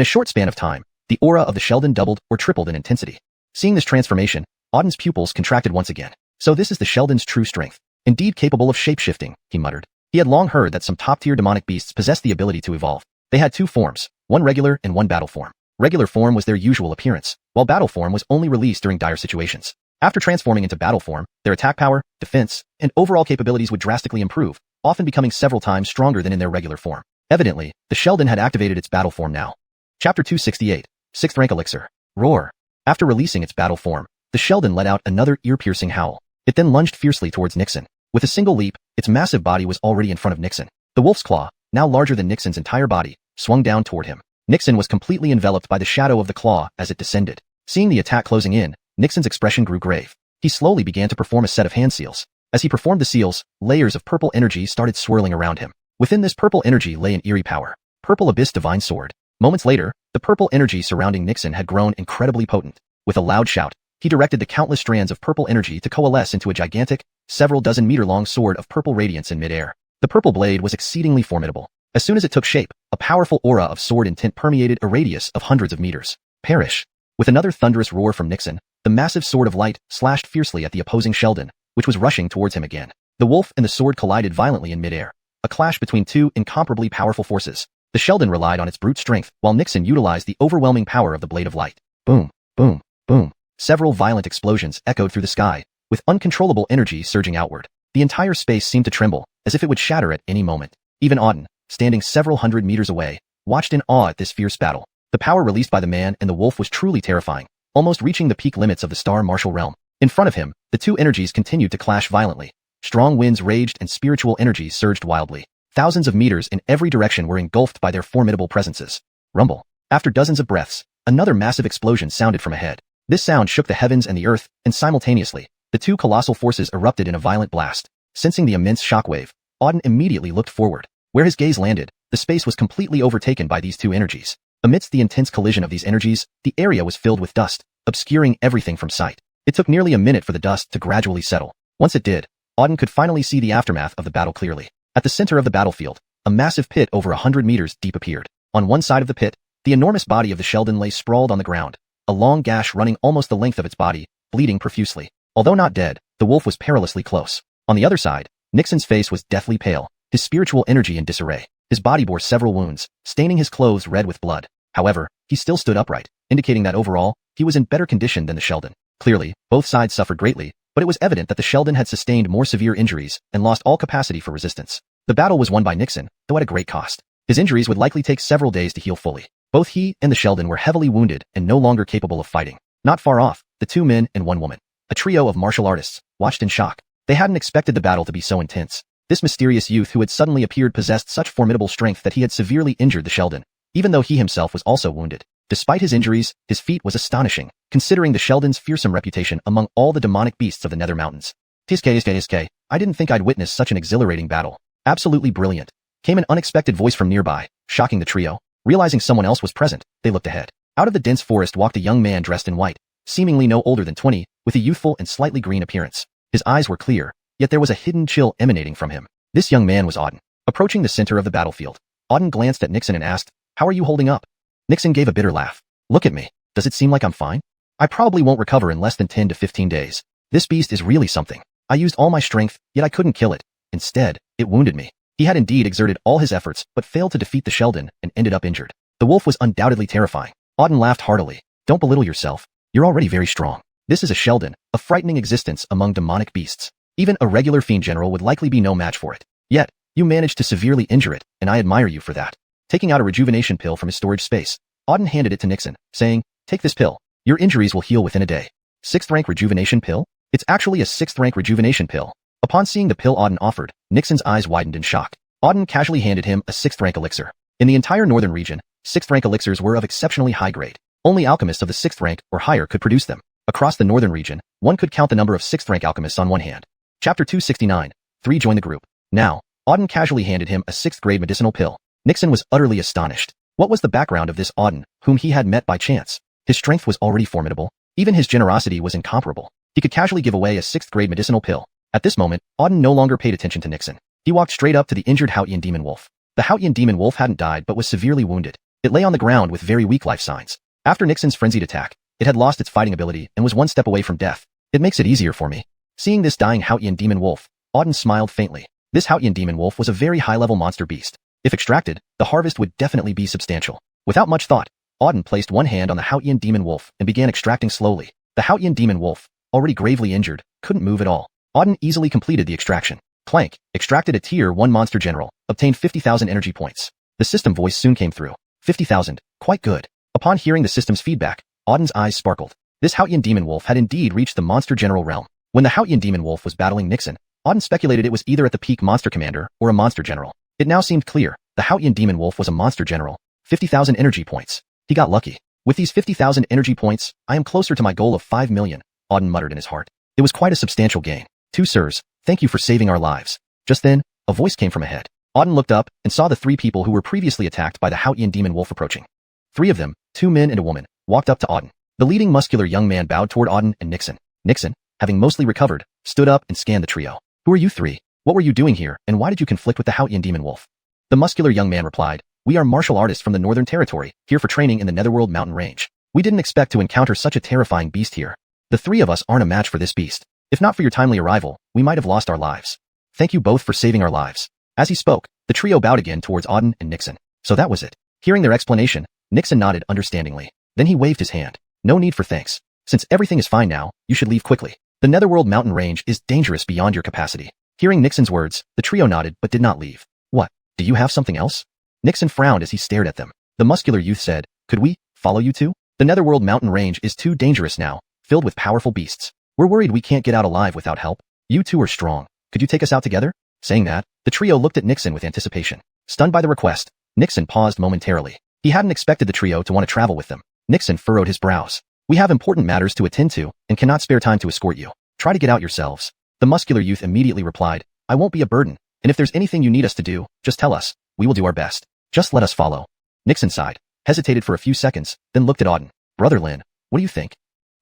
a short span of time, the aura of the Sheldon doubled or tripled in intensity. Seeing this transformation, Auden's pupils contracted once again. So this is the Sheldon's true strength. Indeed capable of shape-shifting, he muttered. He had long heard that some top-tier demonic beasts possessed the ability to evolve. They had two forms, one regular and one battle form. Regular form was their usual appearance, while battle form was only released during dire situations. After transforming into battle form, their attack power, defense, and overall capabilities would drastically improve, often becoming several times stronger than in their regular form. Evidently, the Sheldon had activated its battle form now. Chapter 268, 6th Rank Elixir. Roar. After releasing its battle form, the Sheldon let out another ear-piercing howl. It then lunged fiercely towards Nixon. With a single leap, its massive body was already in front of Nixon. The wolf's claw, now larger than Nixon's entire body, swung down toward him. Nixon was completely enveloped by the shadow of the claw as it descended. Seeing the attack closing in, Nixon's expression grew grave. He slowly began to perform a set of hand seals. As he performed the seals, layers of purple energy started swirling around him. Within this purple energy lay an eerie power. Purple Abyss Divine Sword. Moments later, the purple energy surrounding Nixon had grown incredibly potent. With a loud shout, he directed the countless strands of purple energy to coalesce into a gigantic, several dozen meter long sword of purple radiance in midair. The purple blade was exceedingly formidable. As soon as it took shape, a powerful aura of sword intent permeated a radius of hundreds of meters. Perish. With another thunderous roar from Nixon, the massive sword of light slashed fiercely at the opposing Sheldon, which was rushing towards him again. The wolf and the sword collided violently in midair. A clash between two incomparably powerful forces. The Sheldon relied on its brute strength, while Nixon utilized the overwhelming power of the blade of light. Boom, boom, boom. Several violent explosions echoed through the sky, with uncontrollable energy surging outward. The entire space seemed to tremble, as if it would shatter at any moment. Even Auden, standing several hundred meters away, watched in awe at this fierce battle. The power released by the man and the wolf was truly terrifying, almost reaching the peak limits of the star martial realm. In front of him, the two energies continued to clash violently. Strong winds raged and spiritual energies surged wildly. Thousands of meters in every direction were engulfed by their formidable presences. Rumble. After dozens of breaths, another massive explosion sounded from ahead. This sound shook the heavens and the earth, and simultaneously, the two colossal forces erupted in a violent blast. Sensing the immense shockwave, Auden immediately looked forward. Where his gaze landed, the space was completely overtaken by these two energies. Amidst the intense collision of these energies, the area was filled with dust, obscuring everything from sight. It took nearly a minute for the dust to gradually settle. Once it did, Auden could finally see the aftermath of the battle clearly. At the center of the battlefield, a massive pit over 100 meters deep appeared. On one side of the pit, The enormous body of the Sheldon lay sprawled on the ground, a long gash running almost the length of its body, bleeding profusely. Although not dead, the wolf was perilously close. On the other side, Nixon's face was deathly pale, his spiritual energy in disarray. His body bore several wounds, staining his clothes red with blood. However, he still stood upright, indicating that overall, he was in better condition than the Sheldon. Clearly, both sides suffered greatly, but it was evident that the Sheldon had sustained more severe injuries and lost all capacity for resistance. The battle was won by Nixon, though at a great cost. His injuries would likely take several days to heal fully. Both he and the Sheldon were heavily wounded and no longer capable of fighting. Not far off, the two men and one woman, a trio of martial artists, watched in shock. They hadn't expected the battle to be so intense. This mysterious youth who had suddenly appeared possessed such formidable strength that he had severely injured the Sheldon, even though he himself was also wounded. Despite his injuries, his feat was astonishing, considering the Sheldon's fearsome reputation among all the demonic beasts of the Nether Mountains. Tiske, I didn't think I'd witness such an exhilarating battle. Absolutely brilliant. Came an unexpected voice from nearby, shocking the trio. Realizing someone else was present, they looked ahead. Out of the dense forest walked a young man dressed in white, seemingly no older than 20, with a youthful and slightly green appearance. His eyes were clear, yet there was a hidden chill emanating from him. This young man was Auden. Approaching the center of the battlefield, Auden glanced at Nixon and asked, "How are you holding up?" Nixon gave a bitter laugh. "Look at me. Does it seem like I'm fine? I probably won't recover in less than 10 to 15 days. This beast is really something. I used all my strength, yet I couldn't kill it. Instead, it wounded me." He had indeed exerted all his efforts, but failed to defeat the Sheldon and ended up injured. The wolf was undoubtedly terrifying. Auden laughed heartily. "Don't belittle yourself. You're already very strong. This is a Sheldon, a frightening existence among demonic beasts. Even a regular fiend general would likely be no match for it. Yet, you managed to severely injure it, and I admire you for that." Taking out a rejuvenation pill from his storage space, Auden handed it to Nixon, saying, "Take this pill. Your injuries will heal within a day." 6th rank rejuvenation pill? It's actually a 6th rank rejuvenation pill. Upon seeing the pill Auden offered, Nixon's eyes widened in shock. Auden casually handed him a 6th rank elixir. In the entire northern region, 6th rank elixirs were of exceptionally high grade. Only alchemists of the 6th rank or higher could produce them. Across the northern region, one could count the number of 6th rank alchemists on one hand. Chapter 269. 3 Join the group. Now, Auden casually handed him a 6th grade medicinal pill. Nixon was utterly astonished. What was the background of this Auden, whom he had met by chance? His strength was already formidable. Even his generosity was incomparable. He could casually give away a 6th grade medicinal pill. At this moment, Auden no longer paid attention to Nixon. He walked straight up to the injured xiuxian demon wolf. The xiuxian demon wolf hadn't died but was severely wounded. It lay on the ground with very weak life signs. After Nixon's frenzied attack, it had lost its fighting ability and was one step away from death. It makes it easier for me. Seeing this dying xiuxian demon wolf, Auden smiled faintly. This xiuxian demon wolf was a very high-level monster beast. If extracted, the harvest would definitely be substantial. Without much thought, Auden placed one hand on the xiuxian demon wolf and began extracting slowly. The xiuxian demon wolf, already gravely injured, couldn't move at all. Auden easily completed the extraction. Clank, extracted a tier 1 monster general, obtained 50,000 energy points. The system voice soon came through. 50,000, quite good. Upon hearing the system's feedback, Auden's eyes sparkled. This xiuxian demon wolf had indeed reached the monster general realm. When the xiuxian demon wolf was battling Nixon, Auden speculated it was either at the peak monster commander or a monster general. It now seemed clear, the xiuxian demon wolf was a monster general. 50,000 energy points. He got lucky. With these 50,000 energy points, I am closer to my goal of 5 million, Auden muttered in his heart. It was quite a substantial gain. 2 sirs, thank you for saving our lives. Just then, a voice came from ahead. Auden looked up and saw the 3 people who were previously attacked by the xiuxian demon wolf approaching. 3 of them, 2 men and a woman, walked up to Auden. The leading muscular young man bowed toward Auden and Nixon. Nixon, having mostly recovered, stood up and scanned the trio. Who are you 3? What were you doing here, and why did you conflict with the xiuxian demon wolf? The muscular young man replied, We are martial artists from the Northern Territory, here for training in the Netherworld mountain range. We didn't expect to encounter such a terrifying beast here. The 3 of us aren't a match for this beast. If not for your timely arrival, we might have lost our lives. Thank you both for saving our lives. As he spoke, the trio bowed again towards Auden and Nixon. So that was it. Hearing their explanation, Nixon nodded understandingly. Then he waved his hand. No need for thanks. Since everything is fine now, you should leave quickly. The Netherworld mountain range is dangerous beyond your capacity. Hearing Nixon's words, the trio nodded but did not leave. What? Do you have something else? Nixon frowned as he stared at them. The muscular youth said, Could we follow you two? The Netherworld mountain range is too dangerous now, filled with powerful beasts. We're worried we can't get out alive without help. You two are strong. Could you take us out together? Saying that, the trio looked at Nixon with anticipation. Stunned by the request, Nixon paused momentarily. He hadn't expected the trio to want to travel with them. Nixon furrowed his brows. We have important matters to attend to and cannot spare time to escort you. Try to get out yourselves. The muscular youth immediately replied, I won't be a burden, and if there's anything you need us to do, just tell us. We will do our best. Just let us follow. Nixon sighed, hesitated for a few seconds, then looked at Auden. Brother Lin, what do you think?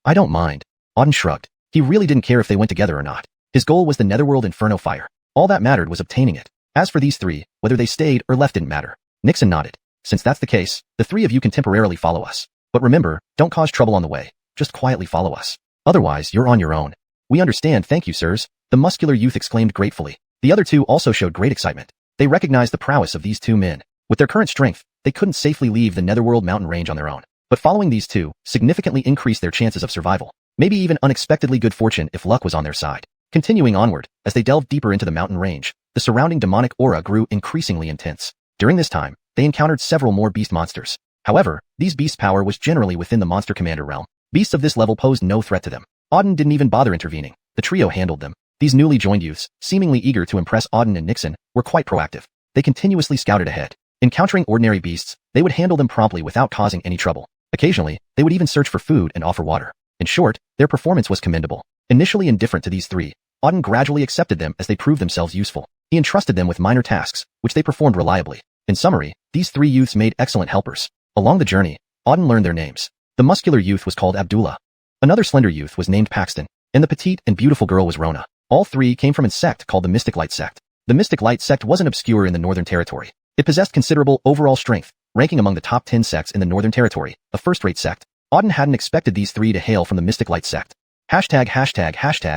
I don't mind. Auden shrugged. He really didn't care if they went together or not. His goal was the Netherworld Inferno fire. All that mattered was obtaining it. As for these 3, whether they stayed or left didn't matter. Nixon nodded. Since that's the case, the three of you can temporarily follow us. But remember, don't cause trouble on the way. Just quietly follow us. Otherwise, you're on your own. We understand, thank you, sirs, the muscular youth exclaimed gratefully. The other two also showed great excitement. They recognized the prowess of these two men. With their current strength, they couldn't safely leave the Netherworld mountain range on their own. But following these two significantly increased their chances of survival. Maybe even unexpectedly good fortune if luck was on their side. Continuing onward, as they delved deeper into the mountain range, the surrounding demonic aura grew increasingly intense. During this time, they encountered several more beast monsters. However, these beasts' power was generally within the monster commander realm. Beasts of this level posed no threat to them. Auden didn't even bother intervening. The trio handled them. These newly joined youths, seemingly eager to impress Auden and Nixon, were quite proactive. They continuously scouted ahead. Encountering ordinary beasts, they would handle them promptly without causing any trouble. Occasionally, they would even search for food and offer water. In short, their performance was commendable. Initially indifferent to these three, Auden gradually accepted them as they proved themselves useful. He entrusted them with minor tasks, which they performed reliably. In summary, these three youths made excellent helpers. Along the journey, Auden learned their names. The muscular youth was called Abdullah. Another slender youth was named Paxton, and the petite and beautiful girl was Rona. All three came from a sect called the Mystic Light Sect. The Mystic Light Sect wasn't obscure in the Northern Territory. It possessed considerable overall strength, ranking among the top 10 sects in the Northern Territory, a first-rate sect. Auden hadn't expected these three to hail from the Mystic Light Sect. Hashtag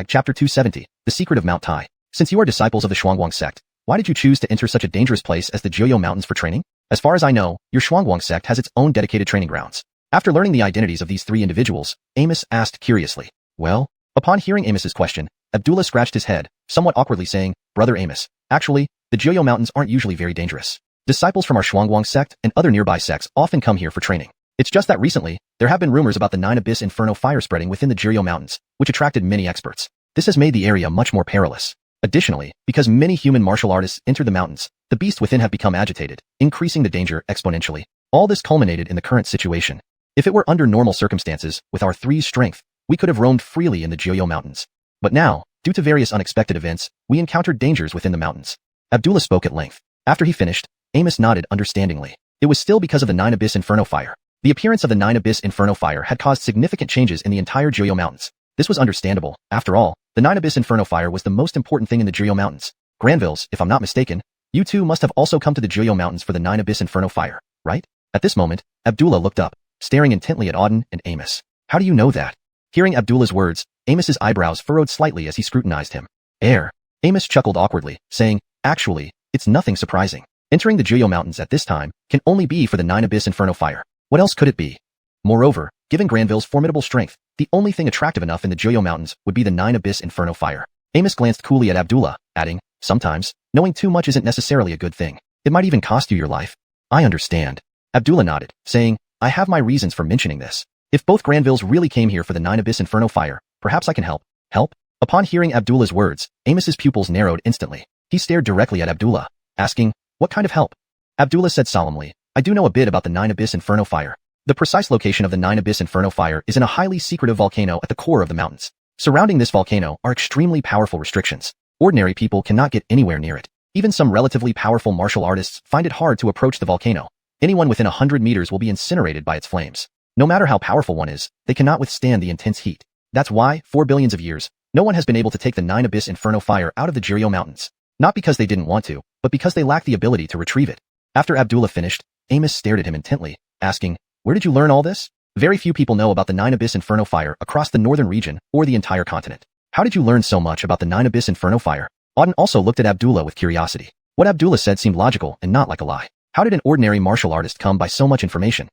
Chapter 270, The Secret of Mount Tai. Since you are disciples of the xuanhuan sect, why did you choose to enter such a dangerous place as the Jiuyou Mountains for training? As far as I know, your xuanhuan sect has its own dedicated training grounds. After learning the identities of these three individuals, Amos asked curiously. Well, upon hearing Amos's question, Abdullah scratched his head, somewhat awkwardly saying, Brother Amos, actually, the Jiuyou Mountains aren't usually very dangerous. Disciples from our xuanhuan sect and other nearby sects often come here for training. It's just that recently, there have been rumors about the 9 Abyss Inferno fire spreading within the Jiuyou Mountains, which attracted many experts. This has made the area much more perilous. Additionally, because many human martial artists entered the mountains, the beasts within have become agitated, increasing the danger exponentially. All this culminated in the current situation. If it were under normal circumstances, with our three's strength, we could have roamed freely in the Jiuyou Mountains. But now, due to various unexpected events, we encountered dangers within the mountains. Abdullah spoke at length. After he finished, Amos nodded understandingly. It was still because of the 9 Abyss Inferno fire. The appearance of the 9 Abyss Inferno fire had caused significant changes in the entire Jiuyou Mountains. This was understandable. After all, the 9 Abyss Inferno fire was the most important thing in the Jiuyou Mountains. Granvilles, if I'm not mistaken, you two must have also come to the Jiuyou Mountains for the 9 Abyss Inferno fire, right? At this moment, Abdullah looked up, staring intently at Auden and Amos. How do you know that? Hearing Abdullah's words, Amos's eyebrows furrowed slightly as he scrutinized him. Amos chuckled awkwardly, saying, actually, it's nothing surprising. Entering the Jiuyou Mountains at this time can only be for the 9 Abyss Inferno fire. What else could it be? Moreover, given Granville's formidable strength, the only thing attractive enough in the Jiuyou Mountains would be the 9 Abyss Inferno fire. Amos glanced coolly at Abdullah, adding, sometimes, knowing too much isn't necessarily a good thing. It might even cost you your life. I understand. Abdullah nodded, saying, I have my reasons for mentioning this. If both Granvilles really came here for the 9 Abyss Inferno fire, perhaps I can help. Help? Upon hearing Abdullah's words, Amos's pupils narrowed instantly. He stared directly at Abdullah, asking, what kind of help? Abdullah said solemnly, I do know a bit about the 9 Abyss Inferno fire. The precise location of the 9 Abyss Inferno fire is in a highly secretive volcano at the core of the mountains. Surrounding this volcano are extremely powerful restrictions. Ordinary people cannot get anywhere near it. Even some relatively powerful martial artists find it hard to approach the volcano. Anyone within 100 meters will be incinerated by its flames. No matter how powerful one is, they cannot withstand the intense heat. That's why, for billions of years, no one has been able to take the 9 Abyss Inferno fire out of the Jiuyou Mountains. Not because they didn't want to, but because they lack the ability to retrieve it. After Abdullah finished, Amos stared at him intently, asking, where did you learn all this? Very few people know about the 9 Abyss Inferno fire across the northern region or the entire continent. How did you learn so much about the 9 Abyss Inferno fire? Auden also looked at Abdullah with curiosity. What Abdullah said seemed logical and not like a lie. How did an ordinary martial artist come by so much information?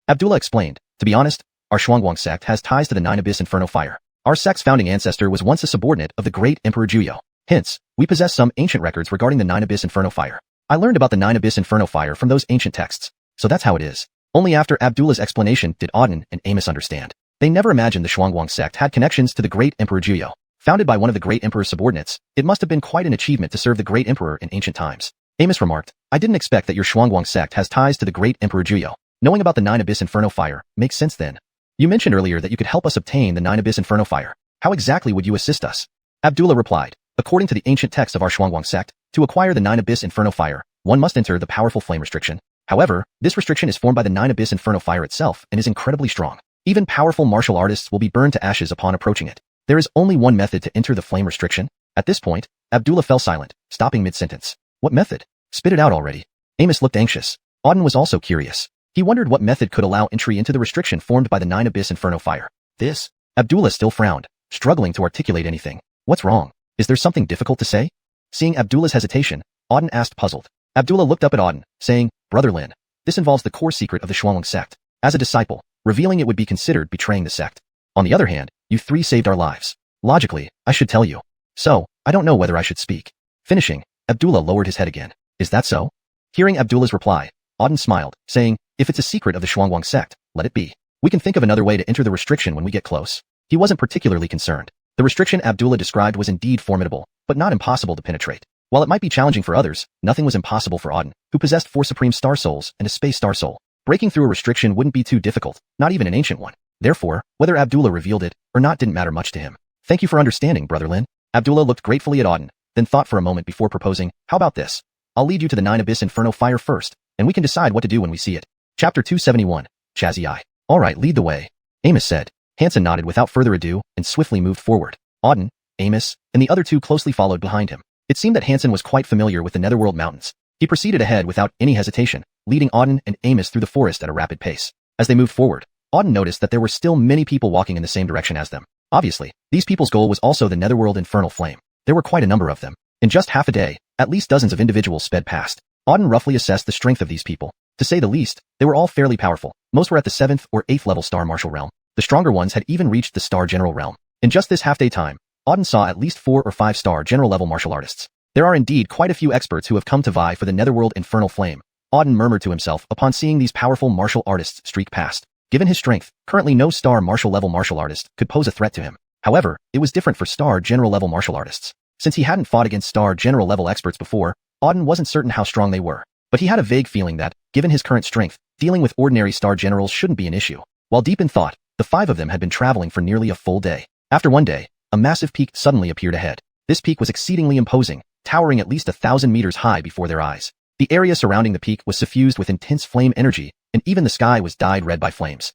Abdullah explained, to be honest, our xuanhuan sect has ties to the 9 Abyss Inferno fire. Our sect's founding ancestor was once a subordinate of the great Emperor Jiuyou. Hence, we possess some ancient records regarding the 9 Abyss Inferno fire. I learned about the 9 Abyss Inferno fire from those ancient texts. So that's how it is. Only after Abdullah's explanation did Auden and Amos understand. They never imagined the xuanhuan sect had connections to the great Emperor Jiuyou. Founded by one of the great emperor's subordinates, it must have been quite an achievement to serve the great emperor in ancient times. Amos remarked, I didn't expect that your xuanhuan sect has ties to the great Emperor Jiuyou. Knowing about the 9 Abyss Inferno fire makes sense then. You mentioned earlier that you could help us obtain the 9 Abyss Inferno fire. How exactly would you assist us? Abdullah replied, according to the ancient text of our xuanhuan sect, to acquire the 9 Abyss Inferno fire, one must enter the powerful flame restriction. However, this restriction is formed by the 9 Abyss Inferno fire itself and is incredibly strong. Even powerful martial artists will be burned to ashes upon approaching it. There is only one method to enter the flame restriction. At this point, Abdullah fell silent, stopping mid-sentence. What method? Spit it out already. Amos looked anxious. Auden was also curious. He wondered what method could allow entry into the restriction formed by the 9 Abyss Inferno fire. This. Abdullah still frowned, struggling to articulate anything. What's wrong? Is there something difficult to say? Seeing Abdullah's hesitation, Auden asked puzzled. Abdullah looked up at Auden, saying, Brother Lin, this involves the core secret of the xuanhuan sect. As a disciple, revealing it would be considered betraying the sect. On the other hand, you 3 saved our lives. Logically, I should tell you. So, I don't know whether I should speak. Finishing, Abdullah lowered his head again. Is that so? Hearing Abdullah's reply, Auden smiled, saying, if it's a secret of the xuanhuan sect, let it be. We can think of another way to enter the restriction when we get close. He wasn't particularly concerned. The restriction Abdullah described was indeed formidable, but not impossible to penetrate. While it might be challenging for others, nothing was impossible for Auden, who possessed 4 supreme star souls and a space star soul. Breaking through a restriction wouldn't be too difficult, not even an ancient one. Therefore, whether Abdullah revealed it or not didn't matter much to him. Thank you for understanding, Brother Lin. Abdullah looked gratefully at Auden, then thought for a moment before proposing, how about this? I'll lead you to the 9 Abyss Inferno fire first, and we can decide what to do when we see it. Chapter 271, Chazii. Alright, lead the way. Amos said. Hansen nodded without further ado and swiftly moved forward. Auden, Amos, and the other 2 closely followed behind him. It seemed that Hansen was quite familiar with the Netherworld mountains. He proceeded ahead without any hesitation, leading Auden and Amos through the forest at a rapid pace. As they moved forward, Auden noticed that there were still many people walking in the same direction as them. Obviously, these people's goal was also the Netherworld Infernal Flame. There were quite a number of them. In just half a day, at least dozens of individuals sped past. Auden roughly assessed the strength of these people. To say the least, they were all fairly powerful. Most were at the 7th or 8th level Star Martial realm. The stronger ones had even reached the Star General realm. In just this half-day time, Auden saw at least 4 or 5 Star General level martial artists. There are indeed quite a few experts who have come to vie for the Netherworld Infernal Flame. Auden murmured to himself upon seeing these powerful martial artists streak past. Given his strength, currently no Star Martial level martial artist could pose a threat to him. However, it was different for Star General level martial artists. Since he hadn't fought against Star General level experts before, Auden wasn't certain how strong they were. But he had a vague feeling that, given his current strength, dealing with ordinary Star Generals shouldn't be an issue. While deep in thought, the 5 of them had been traveling for nearly a full day. After one day, a massive peak suddenly appeared ahead. This peak was exceedingly imposing, towering at least 1,000 meters high before their eyes. The area surrounding the peak was suffused with intense flame energy, and even the sky was dyed red by flames.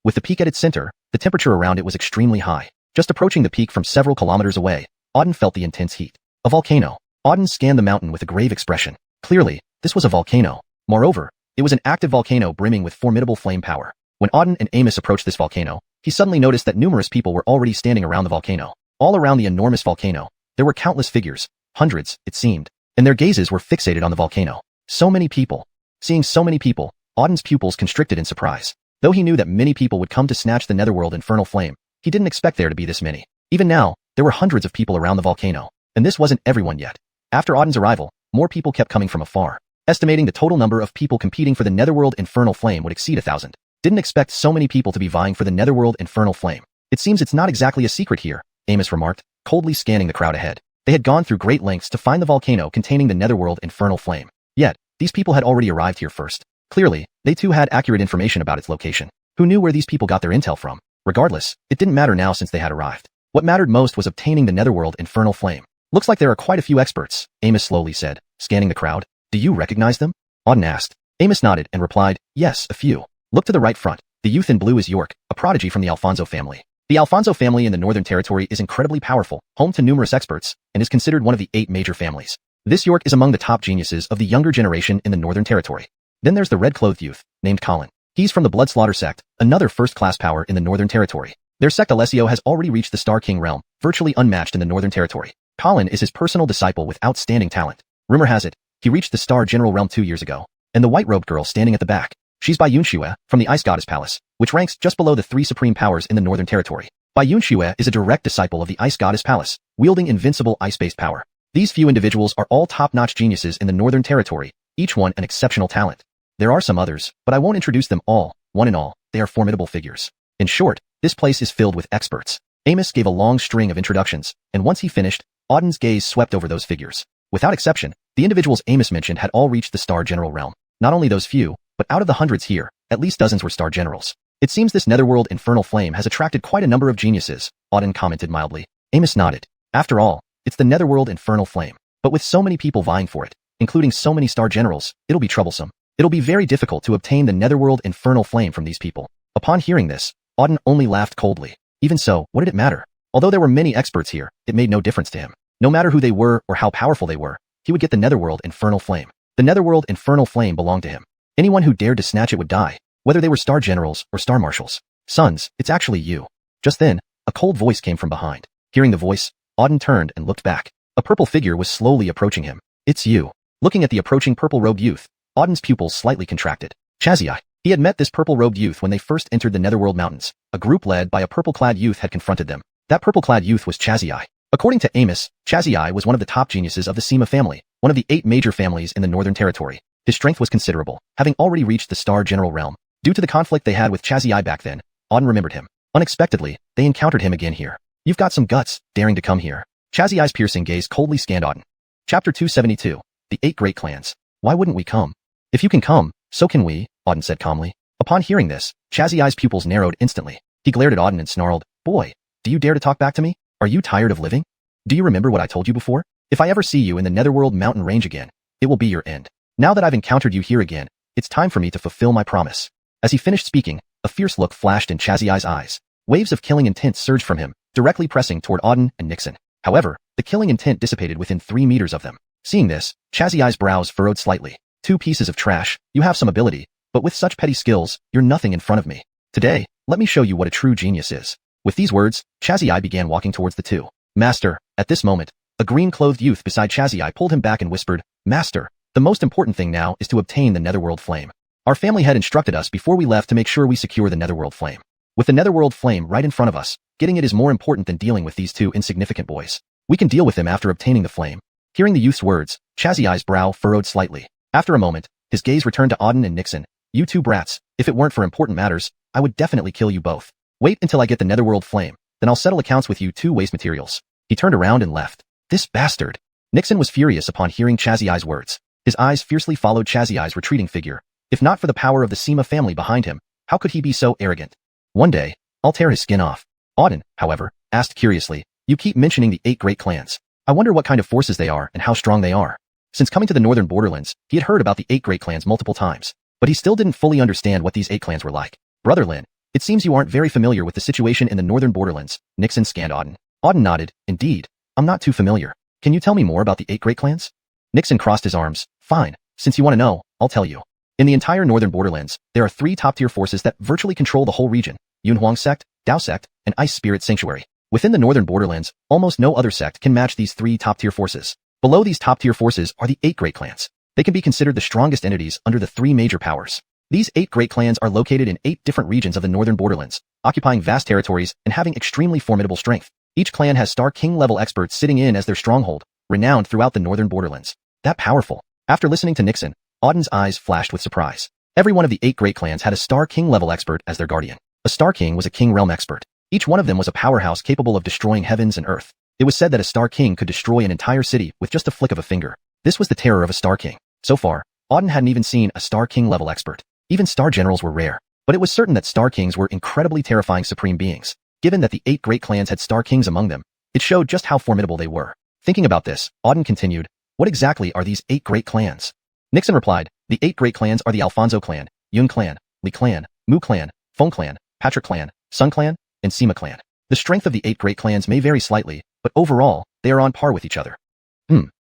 With the peak at its center, the temperature around it was extremely high. Just approaching the peak from several kilometers away, Auden felt the intense heat. A volcano. Auden scanned the mountain with a grave expression. Clearly, this was a volcano. Moreover, it was an active volcano brimming with formidable flame power. When Auden and Amos approached this volcano, he suddenly noticed that numerous people were already standing around the volcano. All around the enormous volcano, there were countless figures, hundreds, it seemed, and their gazes were fixated on the volcano. So many people. Seeing so many people, Auden's pupils constricted in surprise. Though he knew that many people would come to snatch the Netherworld Infernal Flame, he didn't expect there to be this many. Even now, there were hundreds of people around the volcano, and this wasn't everyone yet. After Auden's arrival, more people kept coming from afar. Estimating the total number of people competing for the Netherworld Infernal Flame would exceed 1,000. Didn't expect so many people to be vying for the Netherworld Infernal Flame. It seems it's not exactly a secret here, Amos remarked, coldly scanning the crowd ahead. They had gone through great lengths to find the volcano containing the Netherworld Infernal Flame. Yet, these people had already arrived here first. Clearly, they too had accurate information about its location. Who knew where these people got their intel from? Regardless, it didn't matter now since they had arrived. What mattered most was obtaining the Netherworld Infernal Flame. Looks like there are quite a few experts, Amos slowly said, scanning the crowd. Do you recognize them? Auden asked. Amos nodded and replied, yes, a few. Look to the right front. The youth in blue is York, a prodigy from the Alfonso family. The Alfonso family in the Northern Territory is incredibly powerful, home to numerous experts, and is considered one of the 8 major families. This York is among the top geniuses of the younger generation in the Northern Territory. Then there's the red-clothed youth, named Colin. He's from the Bloodslaughter sect, another first-class power in the Northern Territory. Their sect Alessio has already reached the Star King realm, virtually unmatched in the Northern Territory. Colin is his personal disciple with outstanding talent. Rumor has it, he reached the Star General realm 2 years ago. And the white-robed girl standing at the back. She's Bai Yunxue, from the Ice Goddess Palace, which ranks just below the 3 supreme powers in the Northern Territory. Bai Yunxue is a direct disciple of the Ice Goddess Palace, wielding invincible ice-based power. These few individuals are all top-notch geniuses in the Northern Territory, each one an exceptional talent. There are some others, but I won't introduce them all. One and all, they are formidable figures. In short, this place is filled with experts. Amos gave a long string of introductions, and once he finished, Auden's gaze swept over those figures. Without exception, the individuals Amos mentioned had all reached the Star General realm. Not only those few, but out of the hundreds here, at least dozens were Star Generals. It seems this Netherworld Infernal Flame has attracted quite a number of geniuses, Auden commented mildly. Amos nodded. After all, it's the Netherworld Infernal Flame. But with so many people vying for it, including so many Star Generals, it'll be troublesome. It'll be very difficult to obtain the Netherworld Infernal Flame from these people. Upon hearing this, Auden only laughed coldly. Even so, what did it matter? Although there were many experts here, it made no difference to him. No matter who they were or how powerful they were, he would get the Netherworld Infernal Flame. The Netherworld Infernal Flame belonged to him. Anyone who dared to snatch it would die, whether they were star generals or star marshals. Sons, it's actually you. Just then, a cold voice came from behind. Hearing the voice, Auden turned and looked back. A purple figure was slowly approaching him. It's you. Looking at the approaching purple-robed youth, Auden's pupils slightly contracted. Xiuxian. He had met this purple-robed youth when they first entered the Netherworld Mountains. A group led by a purple-clad youth had confronted them. That purple-clad youth was Xiuxian. According to Amos, Xiuxian was one of the top geniuses of the Sima family, one of the 8 major families in the Northern Territory. His strength was considerable, having already reached the Star General realm. Due to the conflict they had with Xiuxian back then, Auden remembered him. Unexpectedly, they encountered him again here. You've got some guts, daring to come here. Xiuxian's piercing gaze coldly scanned Auden. Chapter 272. The 8 Great Clans. Why wouldn't we come? If you can come, so can we, Auden said calmly. Upon hearing this, Xiuxian's pupils narrowed instantly. He glared at Auden and snarled, Boy, do you dare to talk back to me? Are you tired of living? Do you remember what I told you before? If I ever see you in the Netherworld mountain range again, it will be your end. Now that I've encountered you here again, it's time for me to fulfill my promise. As he finished speaking, a fierce look flashed in Xiuxian's eyes. Waves of killing intent surged from him, directly pressing toward Auden and Nixon. However, the killing intent dissipated within 3 meters of them. Seeing this, Xiuxian's brows furrowed slightly. 2 pieces of trash, you have some ability, but with such petty skills, you're nothing in front of me. Today, let me show you what a true genius is. With these words, Xiuxian began walking towards the 2. Master, at this moment, a green-clothed youth beside Xiuxian pulled him back and whispered, Master, the most important thing now is to obtain the Netherworld Flame. Our family had instructed us before we left to make sure we secure the Netherworld Flame. With the Netherworld Flame right in front of us, getting it is more important than dealing with these 2 insignificant boys. We can deal with them after obtaining the flame. Hearing the youth's words, Xiuxian's brow furrowed slightly. After a moment, his gaze returned to Auden and Nixon. You 2 brats, if it weren't for important matters, I would definitely kill you both. Wait until I get the Netherworld Flame, then I'll settle accounts with you 2 waste materials. He turned around and left. This bastard. Nixon was furious upon hearing Xiuxian's words. His eyes fiercely followed Xiuxian's retreating figure. If not for the power of the Sima family behind him, how could he be so arrogant? One day, I'll tear his skin off. Auden, however, asked curiously, you keep mentioning the 8 great clans. I wonder what kind of forces they are and how strong they are. Since coming to the northern borderlands, he had heard about the 8 great clans multiple times, but he still didn't fully understand what these 8 clans were like. Brother Lin, it seems you aren't very familiar with the situation in the northern borderlands. Nixon scanned Auden. Auden nodded, indeed, I'm not too familiar. Can you tell me more about the 8 great clans? Nixon crossed his arms. Fine, since you want to know, I'll tell you. In the entire northern borderlands, there are 3 top-tier forces that virtually control the whole region. Yunhuang sect, Dao sect, and Ice Spirit Sanctuary. Within the northern borderlands, almost no other sect can match these 3 top-tier forces. Below these top-tier forces are the 8 great clans. They can be considered the strongest entities under the 3 major powers. These 8 great clans are located in 8 different regions of the northern borderlands, occupying vast territories and having extremely formidable strength. Each clan has Star King level experts sitting in as their stronghold, renowned throughout the northern borderlands. That powerful. After listening to Nixon, Auden's eyes flashed with surprise. Every one of the 8 great clans had a Star King level expert as their guardian. A Star King was a King realm expert. Each one of them was a powerhouse capable of destroying heavens and earth. It was said that a Star King could destroy an entire city with just a flick of a finger. This was the terror of a Star King. So far, Auden hadn't even seen a Star King level expert. Even Star Generals were rare. But it was certain that Star Kings were incredibly terrifying supreme beings. Given that the 8 great clans had Star Kings among them, it showed just how formidable they were. Thinking about this, Auden continued, what exactly are these 8 great clans? Nixon replied, the 8 great clans are the Alfonso clan, Yun clan, Li clan, Mu clan, Feng clan, Patrick clan, Sun clan, and Sima clan. The strength of the 8 great clans may vary slightly, but overall, they are on par with each other.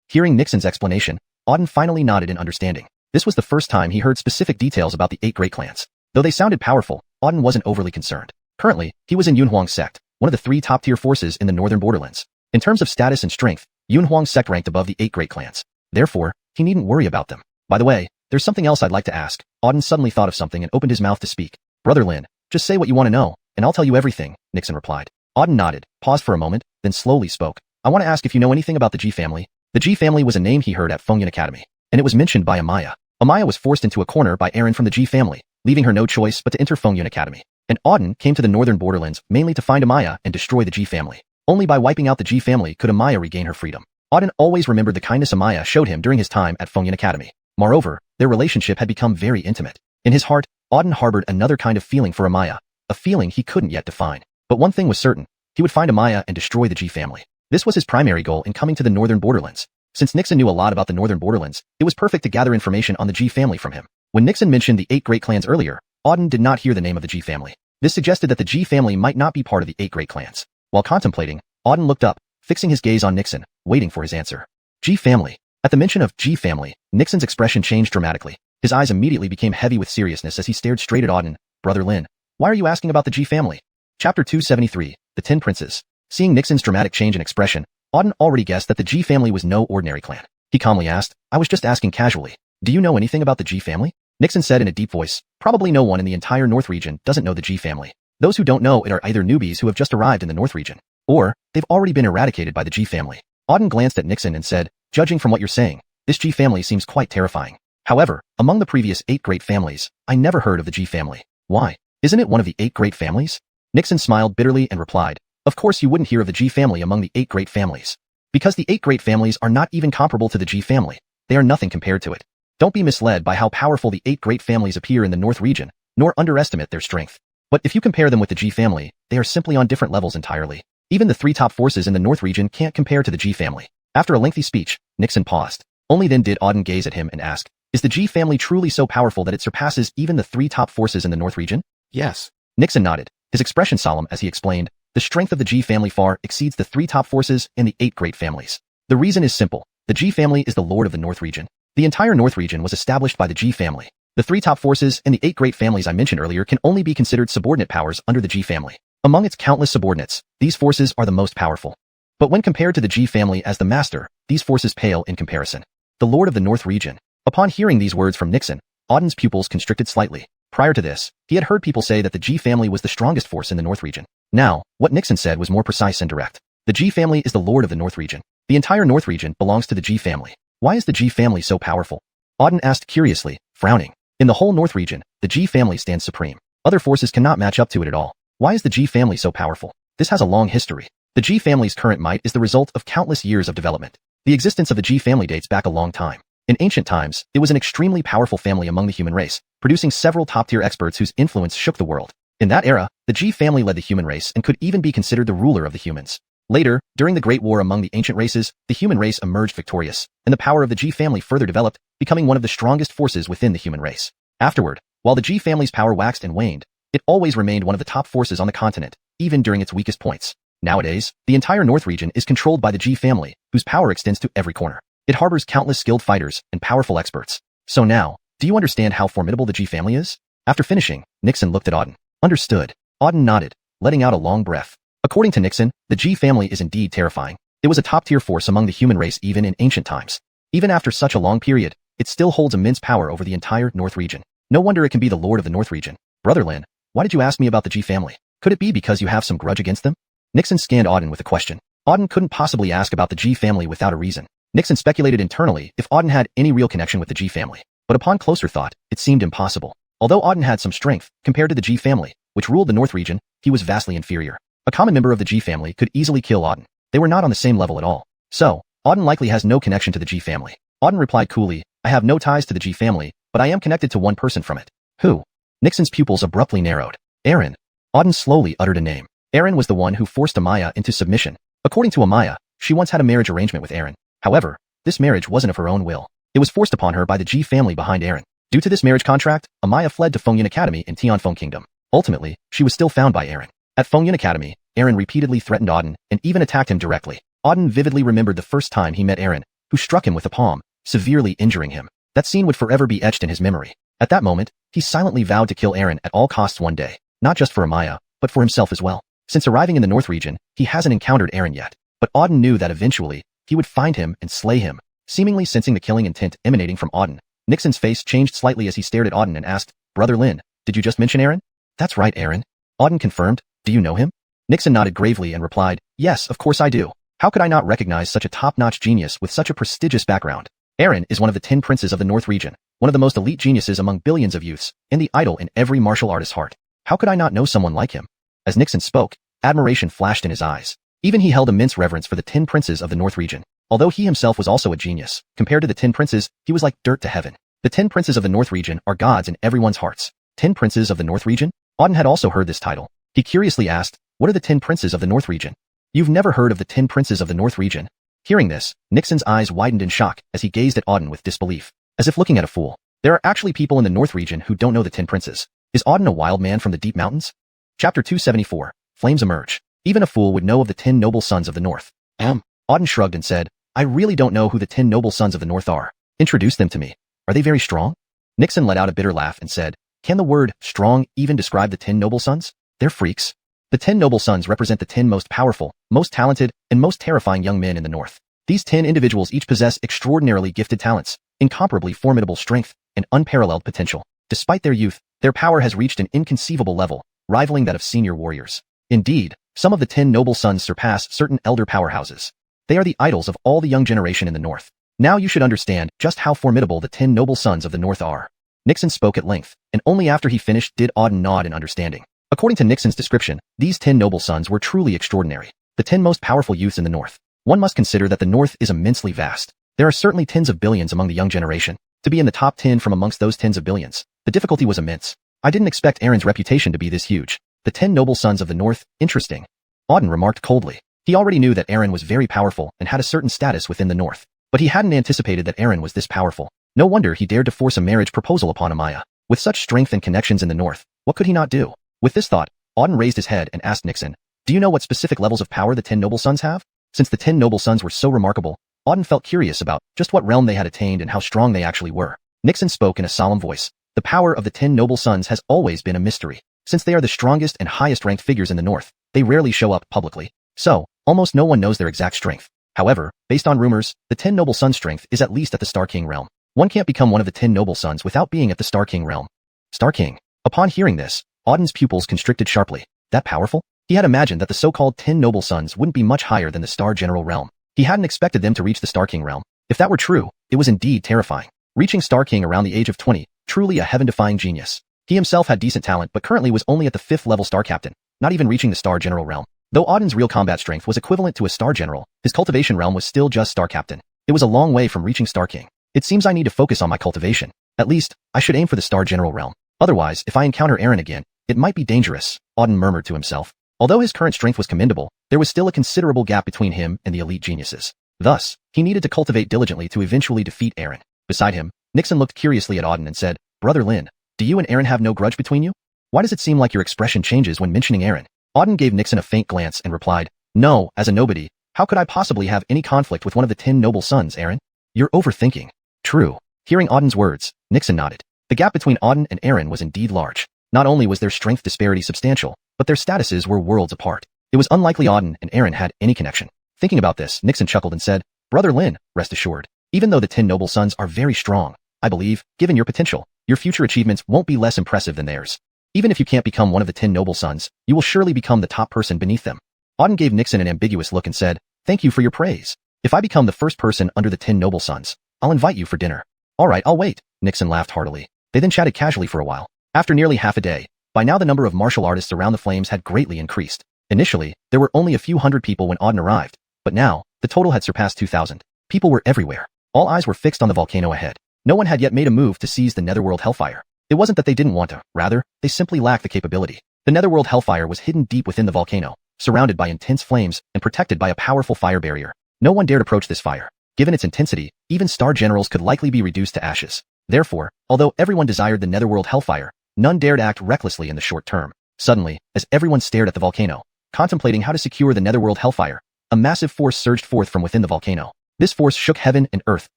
Hearing Nixon's explanation, Auden finally nodded in understanding. This was the first time he heard specific details about the 8 great clans. Though they sounded powerful, Auden wasn't overly concerned. Currently, he was in Yunhuang sect, one of the 3 top-tier forces in the northern borderlands. In terms of status and strength, Yunhuang sect ranked above the 8 great clans. Therefore, he needn't worry about them. By the way, there's something else I'd like to ask. Auden suddenly thought of something and opened his mouth to speak. Brother Lin, just say what you want to know, and I'll tell you everything, Nixon replied. Auden nodded, paused for a moment, then slowly spoke. I want to ask if you know anything about the G family. The G family was a name he heard at Fengyun Academy, and it was mentioned by Amaya. Amaya was forced into a corner by Aaron from the G family, leaving her no choice but to enter Fengyun Academy. And Auden came to the northern borderlands mainly to find Amaya and destroy the G family. Only by wiping out the G family could Amaya regain her freedom. Auden always remembered the kindness Amaya showed him during his time at Fengyun Academy. Moreover, their relationship had become very intimate. In his heart, Auden harbored another kind of feeling for Amaya, a feeling he couldn't yet define. But one thing was certain, he would find Amaya and destroy the G family. This was his primary goal in coming to the northern borderlands. Since Nixon knew a lot about the northern borderlands, it was perfect to gather information on the G family from him. When Nixon mentioned the 8 great clans earlier, Auden did not hear the name of the G family. This suggested that the G family might not be part of the 8 great clans. While contemplating, Auden looked up, fixing his gaze on Nixon, waiting for his answer. G family. At the mention of G family, Nixon's expression changed dramatically. His eyes immediately became heavy with seriousness as he stared straight at Auden. Brother Lin, why are you asking about the G family? Chapter 273, The 10 Princes. Seeing Nixon's dramatic change in expression, Auden already guessed that the G family was no ordinary clan. He calmly asked, I was just asking casually. Do you know anything about the G family? Nixon said in a deep voice, probably no one in the entire North region doesn't know the G family. Those who don't know it are either newbies who have just arrived in the North region, or they've already been eradicated by the G family. Auden glanced at Nixon and said, judging from what you're saying, this G family seems quite terrifying. However, among the previous 8 great families, I never heard of the G family. Why? Isn't it one of the 8 great families? Nixon smiled bitterly and replied, of course you wouldn't hear of the G family among the 8 great families. Because the 8 great families are not even comparable to the G family. They are nothing compared to it. Don't be misled by how powerful the 8 great families appear in the North region, nor underestimate their strength. But if you compare them with the G family, they are simply on different levels entirely. Even the 3 top forces in the North region can't compare to the G family. After a lengthy speech, Nixon paused. Only then did Auden gaze at him and ask, is the G family truly so powerful that it surpasses even the 3 top forces in the North region? Yes. Nixon nodded, his expression solemn as he explained, the strength of the G family far exceeds the 3 top forces and the 8 great families. The reason is simple. The G family is the lord of the North region. The entire North region was established by the G family. The 3 top forces and the 8 great families I mentioned earlier can only be considered subordinate powers under the G family. Among its countless subordinates, these forces are the most powerful. But when compared to the G family as the master, these forces pale in comparison. The lord of the North region. Upon hearing these words from Nixon, Auden's pupils constricted slightly. Prior to this, he had heard people say that the G family was the strongest force in the North region. Now, what Nixon said was more precise and direct. The G family is the lord of the North region. The entire North region belongs to the G family. Why is the G family so powerful? Auden asked curiously, frowning. In the whole North region, the G family stands supreme. Other forces cannot match up to it at all. Why is the G family so powerful? This has a long history. The G family's current might is the result of countless years of development. The existence of the G family dates back a long time. In ancient times, it was an extremely powerful family among the human race, producing several top-tier experts whose influence shook the world. In that era, the G family led the human race and could even be considered the ruler of the humans. Later, during the Great War among the ancient races, the human race emerged victorious, and the power of the G family further developed, becoming one of the strongest forces within the human race. Afterward, while the G family's power waxed and waned, it always remained one of the top forces on the continent, even during its weakest points. Nowadays, the entire North region is controlled by the G family, whose power extends to every corner. It harbors countless skilled fighters and powerful experts. So now, do you understand how formidable the G family is? After finishing, Nixon looked at Auden. Understood. Auden nodded, letting out a long breath. According to Nixon, the G family is indeed terrifying. It was a top-tier force among the human race even in ancient times. Even after such a long period, it still holds immense power over the entire North region. No wonder it can be the lord of the North region. Brother Lin, why did you ask me about the G family? Could it be because you have some grudge against them? Nixon scanned Auden with a question. Auden couldn't possibly ask about the G family without a reason. Nixon speculated internally if Auden had any real connection with the G family. But upon closer thought, it seemed impossible. Although Auden had some strength, compared to the G family, which ruled the North region, he was vastly inferior. A common member of the G family could easily kill Auden. They were not on the same level at all. So, Auden likely has no connection to the G family. Auden replied coolly, I have no ties to the G family, but I am connected to one person from it. Who? Nixon's pupils abruptly narrowed. Aaron. Auden slowly uttered a name. Aaron was the one who forced Amaya into submission. According to Amaya, she once had a marriage arrangement with Aaron. However, this marriage wasn't of her own will. It was forced upon her by the G family behind Aaron. Due to this marriage contract, Amaya fled to Fengyun Academy in Tianfeng Kingdom. Ultimately, she was still found by Aaron. At Fengyun Academy, Aaron repeatedly threatened Auden and even attacked him directly. Auden vividly remembered the first time he met Aaron, who struck him with a palm, severely injuring him. That scene would forever be etched in his memory. At that moment, he silently vowed to kill Aaron at all costs one day, not just for Amaya, but for himself as well. Since arriving in the North region, he hasn't encountered Aaron yet. But Auden knew that eventually, he would find him and slay him. Seemingly sensing the killing intent emanating from Auden, Nixon's face changed slightly as he stared at Auden and asked, Brother Lin, did you just mention Aaron? That's right, Aaron. Auden confirmed, do you know him? Nixon nodded gravely and replied, yes, of course I do. How could I not recognize such a top-notch genius with such a prestigious background? Aaron is one of the 10 princes of the North region, one of the most elite geniuses among billions of youths, and the idol in every martial artist's heart. How could I not know someone like him? As Nixon spoke, admiration flashed in his eyes. Even he held immense reverence for the 10 princes of the North region. Although he himself was also a genius, compared to the 10 princes, he was like dirt to heaven. The 10 princes of the North region are gods in everyone's hearts. 10 princes of the North region? Auden had also heard this title. He curiously asked, what are the 10 princes of the North region? You've never heard of the 10 princes of the North region? Hearing this, Nixon's eyes widened in shock as he gazed at Auden with disbelief, as if looking at a fool. There are actually people in the North region who don't know the 10 princes. Is Auden a wild man from the deep mountains? Chapter 274, Flames Emerge. Even a fool would know of the 10 noble sons of the North. Auden shrugged and said, I really don't know who the 10 noble sons of the North are. Introduce them to me. Are they very strong? Nixon let out a bitter laugh and said, "Can the word strong even describe the 10 noble sons? They're freaks." The 10 noble sons represent the 10 most powerful, most talented, and most terrifying young men in the North. These 10 individuals each possess extraordinarily gifted talents, incomparably formidable strength, and unparalleled potential. Despite their youth, their power has reached an inconceivable level, rivaling that of senior warriors. Indeed, some of the 10 noble sons surpass certain elder powerhouses. They are the idols of all the young generation in the North. Now you should understand just how formidable the 10 noble sons of the North are. Nixon spoke at length, and only after he finished did Auden nod in understanding. According to Nixon's description, these 10 noble sons were truly extraordinary. The 10 most powerful youths in the North. One must consider that the North is immensely vast. There are certainly tens of billions among the young generation. To be in the top 10 from amongst those tens of billions, the difficulty was immense. I didn't expect Aaron's reputation to be this huge. The 10 noble sons of the North, interesting. Auden remarked coldly. He already knew that Aaron was very powerful and had a certain status within the North. But he hadn't anticipated that Aaron was this powerful. No wonder he dared to force a marriage proposal upon Amaya. With such strength and connections in the North, what could he not do? With this thought, Auden raised his head and asked Nixon, "Do you know what specific levels of power the 10 noble sons have?" Since the 10 noble sons were so remarkable, Auden felt curious about just what realm they had attained and how strong they actually were. Nixon spoke in a solemn voice. The power of the 10 noble sons has always been a mystery. Since they are the strongest and highest-ranked figures in the North, they rarely show up publicly. So, almost no one knows their exact strength. However, based on rumors, the 10 noble sons' strength is at least at the Star King realm. One can't become one of the 10 noble sons without being at the Star King realm. Star King. Upon hearing this, Auden's pupils constricted sharply. That powerful? He had imagined that the so-called 10 noble sons wouldn't be much higher than the Star General realm. He hadn't expected them to reach the Star King realm. If that were true, it was indeed terrifying. Reaching Star King around the age of 20, truly a heaven-defying genius. He himself had decent talent but currently was only at the 5th level Star Captain, not even reaching the Star General realm. Though Auden's real combat strength was equivalent to a Star General, his cultivation realm was still just Star Captain. It was a long way from reaching Star King. It seems I need to focus on my cultivation. At least, I should aim for the Star General realm. Otherwise, if I encounter Aaron again, it might be dangerous, Auden murmured to himself. Although his current strength was commendable, there was still a considerable gap between him and the elite geniuses. Thus, he needed to cultivate diligently to eventually defeat Aaron. Beside him, Nixon looked curiously at Auden and said, "Brother Lin, do you and Aaron have no grudge between you? Why does it seem like your expression changes when mentioning Aaron?" Auden gave Nixon a faint glance and replied, "No, as a nobody, how could I possibly have any conflict with one of the 10 noble sons, Aaron? You're overthinking." True. Hearing Auden's words, Nixon nodded. The gap between Auden and Aaron was indeed large. Not only was their strength disparity substantial, but their statuses were worlds apart. It was unlikely Auden and Aaron had any connection. Thinking about this, Nixon chuckled and said, "Brother Lin, rest assured. Even though the 10 noble sons are very strong, I believe, given your potential, your future achievements won't be less impressive than theirs. Even if you can't become one of the 10 noble sons, you will surely become the top person beneath them." Auden gave Nixon an ambiguous look and said, "Thank you for your praise. If I become the first person under the 10 noble sons, I'll invite you for dinner." "All right, I'll wait," Nixon laughed heartily. They then chatted casually for a while. After nearly half a day, by now the number of martial artists around the flames had greatly increased. Initially, there were only a few hundred people when Auden arrived, but now, the total had surpassed 2,000. People were everywhere. All eyes were fixed on the volcano ahead. No one had yet made a move to seize the Netherworld Hellfire. It wasn't that they didn't want to, rather, they simply lacked the capability. The Netherworld Hellfire was hidden deep within the volcano, surrounded by intense flames and protected by a powerful fire barrier. No one dared approach this fire. Given its intensity, even Star Generals could likely be reduced to ashes. Therefore, although everyone desired the Netherworld Hellfire, none dared act recklessly in the short term. Suddenly, as everyone stared at the volcano, contemplating how to secure the Netherworld Hellfire, a massive force surged forth from within the volcano. This force shook heaven and earth,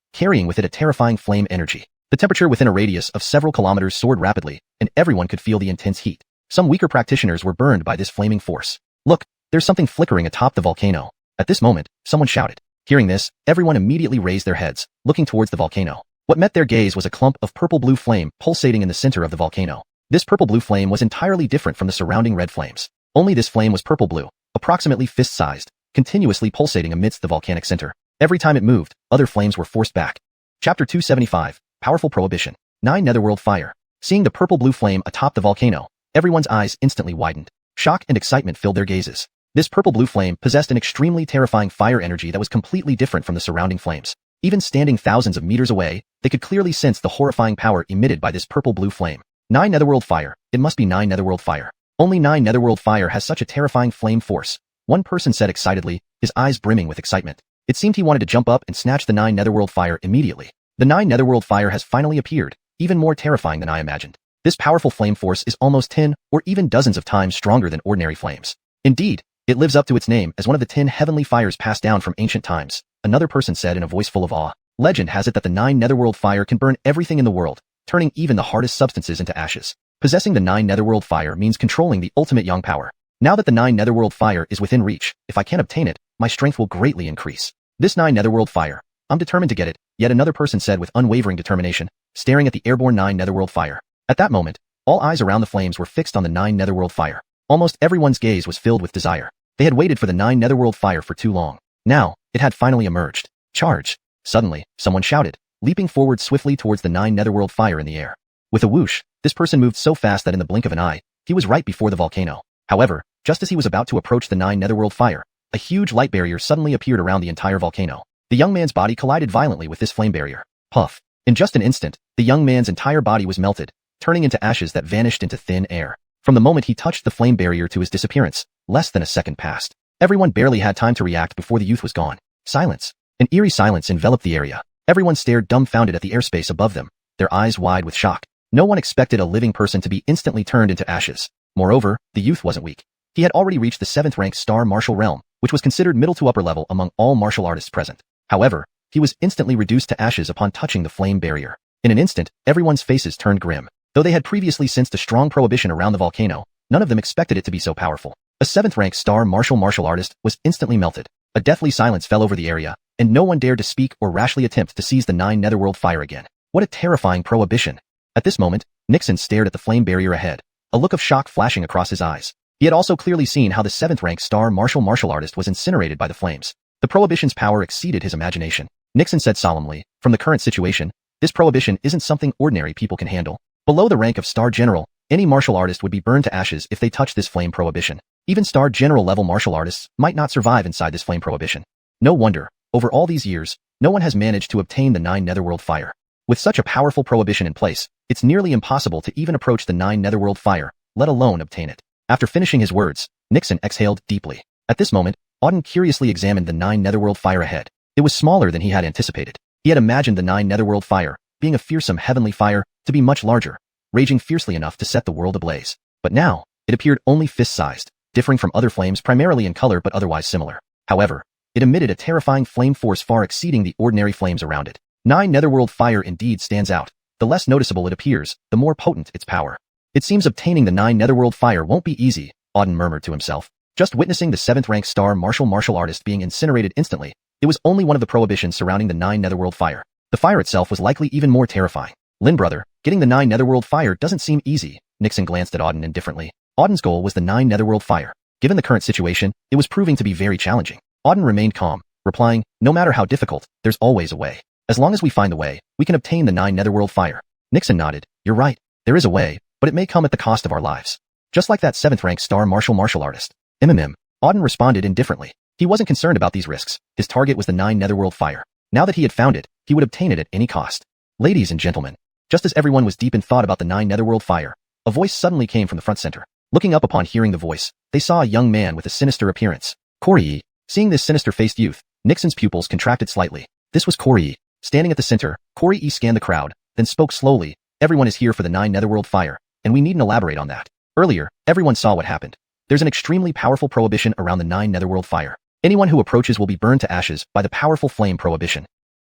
carrying with it a terrifying flame energy. The temperature within a radius of several kilometers soared rapidly, and everyone could feel the intense heat. Some weaker practitioners were burned by this flaming force. "Look, there's something flickering atop the volcano." At this moment, someone shouted. Hearing this, everyone immediately raised their heads, looking towards the volcano. What met their gaze was a clump of purple-blue flame pulsating in the center of the volcano. This purple-blue flame was entirely different from the surrounding red flames. Only this flame was purple-blue, approximately fist-sized, continuously pulsating amidst the volcanic center. Every time it moved, other flames were forced back. Chapter 275, Powerful Prohibition. 9 Netherworld Fire. Seeing the purple-blue flame atop the volcano, everyone's eyes instantly widened. Shock and excitement filled their gazes. This purple-blue flame possessed an extremely terrifying fire energy that was completely different from the surrounding flames. Even standing thousands of meters away, they could clearly sense the horrifying power emitted by this purple-blue flame. 9 Netherworld Fire. It must be 9 Netherworld Fire. Only 9 Netherworld Fire has such a terrifying flame force. One person said excitedly, his eyes brimming with excitement. It seemed he wanted to jump up and snatch the 9 Netherworld Fire immediately. The 9 Netherworld Fire has finally appeared, even more terrifying than I imagined. This powerful flame force is almost 10 or even dozens of times stronger than ordinary flames. Indeed, it lives up to its name as one of the 10 heavenly fires passed down from ancient times, another person said in a voice full of awe. Legend has it that the 9 Netherworld Fire can burn everything in the world, turning even the hardest substances into ashes. Possessing the 9 Netherworld fire means controlling the ultimate yang power. Now that the 9 Netherworld fire is within reach, if I can obtain it, my strength will greatly increase. This 9 Netherworld fire, I'm determined to get it, yet another person said with unwavering determination, staring at the airborne 9 Netherworld fire. At that moment, all eyes around the flames were fixed on the 9 Netherworld fire. Almost everyone's gaze was filled with desire. They had waited for the 9 Netherworld fire for too long. Now, it had finally emerged. Charge! Suddenly, someone shouted, leaping forward swiftly towards the 9 Netherworld fire in the air. With a whoosh, this person moved so fast that in the blink of an eye, he was right before the volcano. However, just as he was about to approach the 9 Netherworld fire, a huge light barrier suddenly appeared around the entire volcano. The young man's body collided violently with this flame barrier. Puff! In just an instant, the young man's entire body was melted, turning into ashes that vanished into thin air. From the moment he touched the flame barrier to his disappearance, less than a second passed. Everyone barely had time to react before the youth was gone. Silence. An eerie silence enveloped the area. Everyone stared dumbfounded at the airspace above them, their eyes wide with shock. No one expected a living person to be instantly turned into ashes. Moreover, the youth wasn't weak. He had already reached the 7th rank star martial realm, which was considered middle to upper level among all martial artists present. However, he was instantly reduced to ashes upon touching the flame barrier. In an instant, everyone's faces turned grim. Though they had previously sensed a strong prohibition around the volcano, none of them expected it to be so powerful. A 7th rank star martial artist was instantly melted. A deathly silence fell over the area, and no one dared to speak or rashly attempt to seize the 9 Netherworld fire again. What a terrifying prohibition. At this moment, Nixon stared at the flame barrier ahead, a look of shock flashing across his eyes. He had also clearly seen how the 7th rank star martial artist was incinerated by the flames. The prohibition's power exceeded his imagination. Nixon said solemnly, from the current situation, this prohibition isn't something ordinary people can handle. Below the rank of Star General, any martial artist would be burned to ashes if they touched this flame prohibition. Even Star General level martial artists might not survive inside this flame prohibition. No wonder, over all these years, no one has managed to obtain the 9 Netherworld fire. With such a powerful prohibition in place, it's nearly impossible to even approach the 9 Netherworld fire, let alone obtain it. After finishing his words, Nixon exhaled deeply. At this moment, Auden curiously examined the 9 Netherworld fire ahead. It was smaller than he had anticipated. He had imagined the 9 Netherworld fire, being a fearsome heavenly fire, to be much larger, raging fiercely enough to set the world ablaze. But now, it appeared only fist-sized, differing from other flames primarily in color but otherwise similar. However, it emitted a terrifying flame force far exceeding the ordinary flames around it. 9 Netherworld fire indeed stands out. The less noticeable it appears, the more potent its power. It seems obtaining the 9 Netherworld fire won't be easy, Auden murmured to himself. Just witnessing the 7th rank star martial artist being incinerated instantly, it was only one of the prohibitions surrounding the 9 Netherworld fire. The fire itself was likely even more terrifying. Lin brother, getting the 9 Netherworld fire doesn't seem easy. Nixon glanced at Auden indifferently. Auden's goal was the 9 Netherworld fire. Given the current situation, it was proving to be very challenging. Auden remained calm, replying, no matter how difficult, there's always a way. As long as we find the way, we can obtain the 9 Netherworld fire. Nixon nodded. You're right. There is a way, but it may come at the cost of our lives. Just like that 7th rank star martial artist. Auden responded indifferently. He wasn't concerned about these risks. His target was the 9 Netherworld fire. Now that he had found it, he would obtain it at any cost. Ladies and gentlemen, just as everyone was deep in thought about the 9 Netherworld fire, a voice suddenly came from the front center. Looking up upon hearing the voice, they saw a young man with a sinister appearance. Corey. Seeing this sinister-faced youth, Nixon's pupils contracted slightly. This was Corey. Standing at the center, Corey scanned the crowd, then spoke slowly. Everyone is here for the 9 Netherworld fire, and we needn't elaborate on that. Earlier, everyone saw what happened. There's an extremely powerful prohibition around the 9 Netherworld fire. Anyone who approaches will be burned to ashes by the powerful flame prohibition.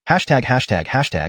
Hashtag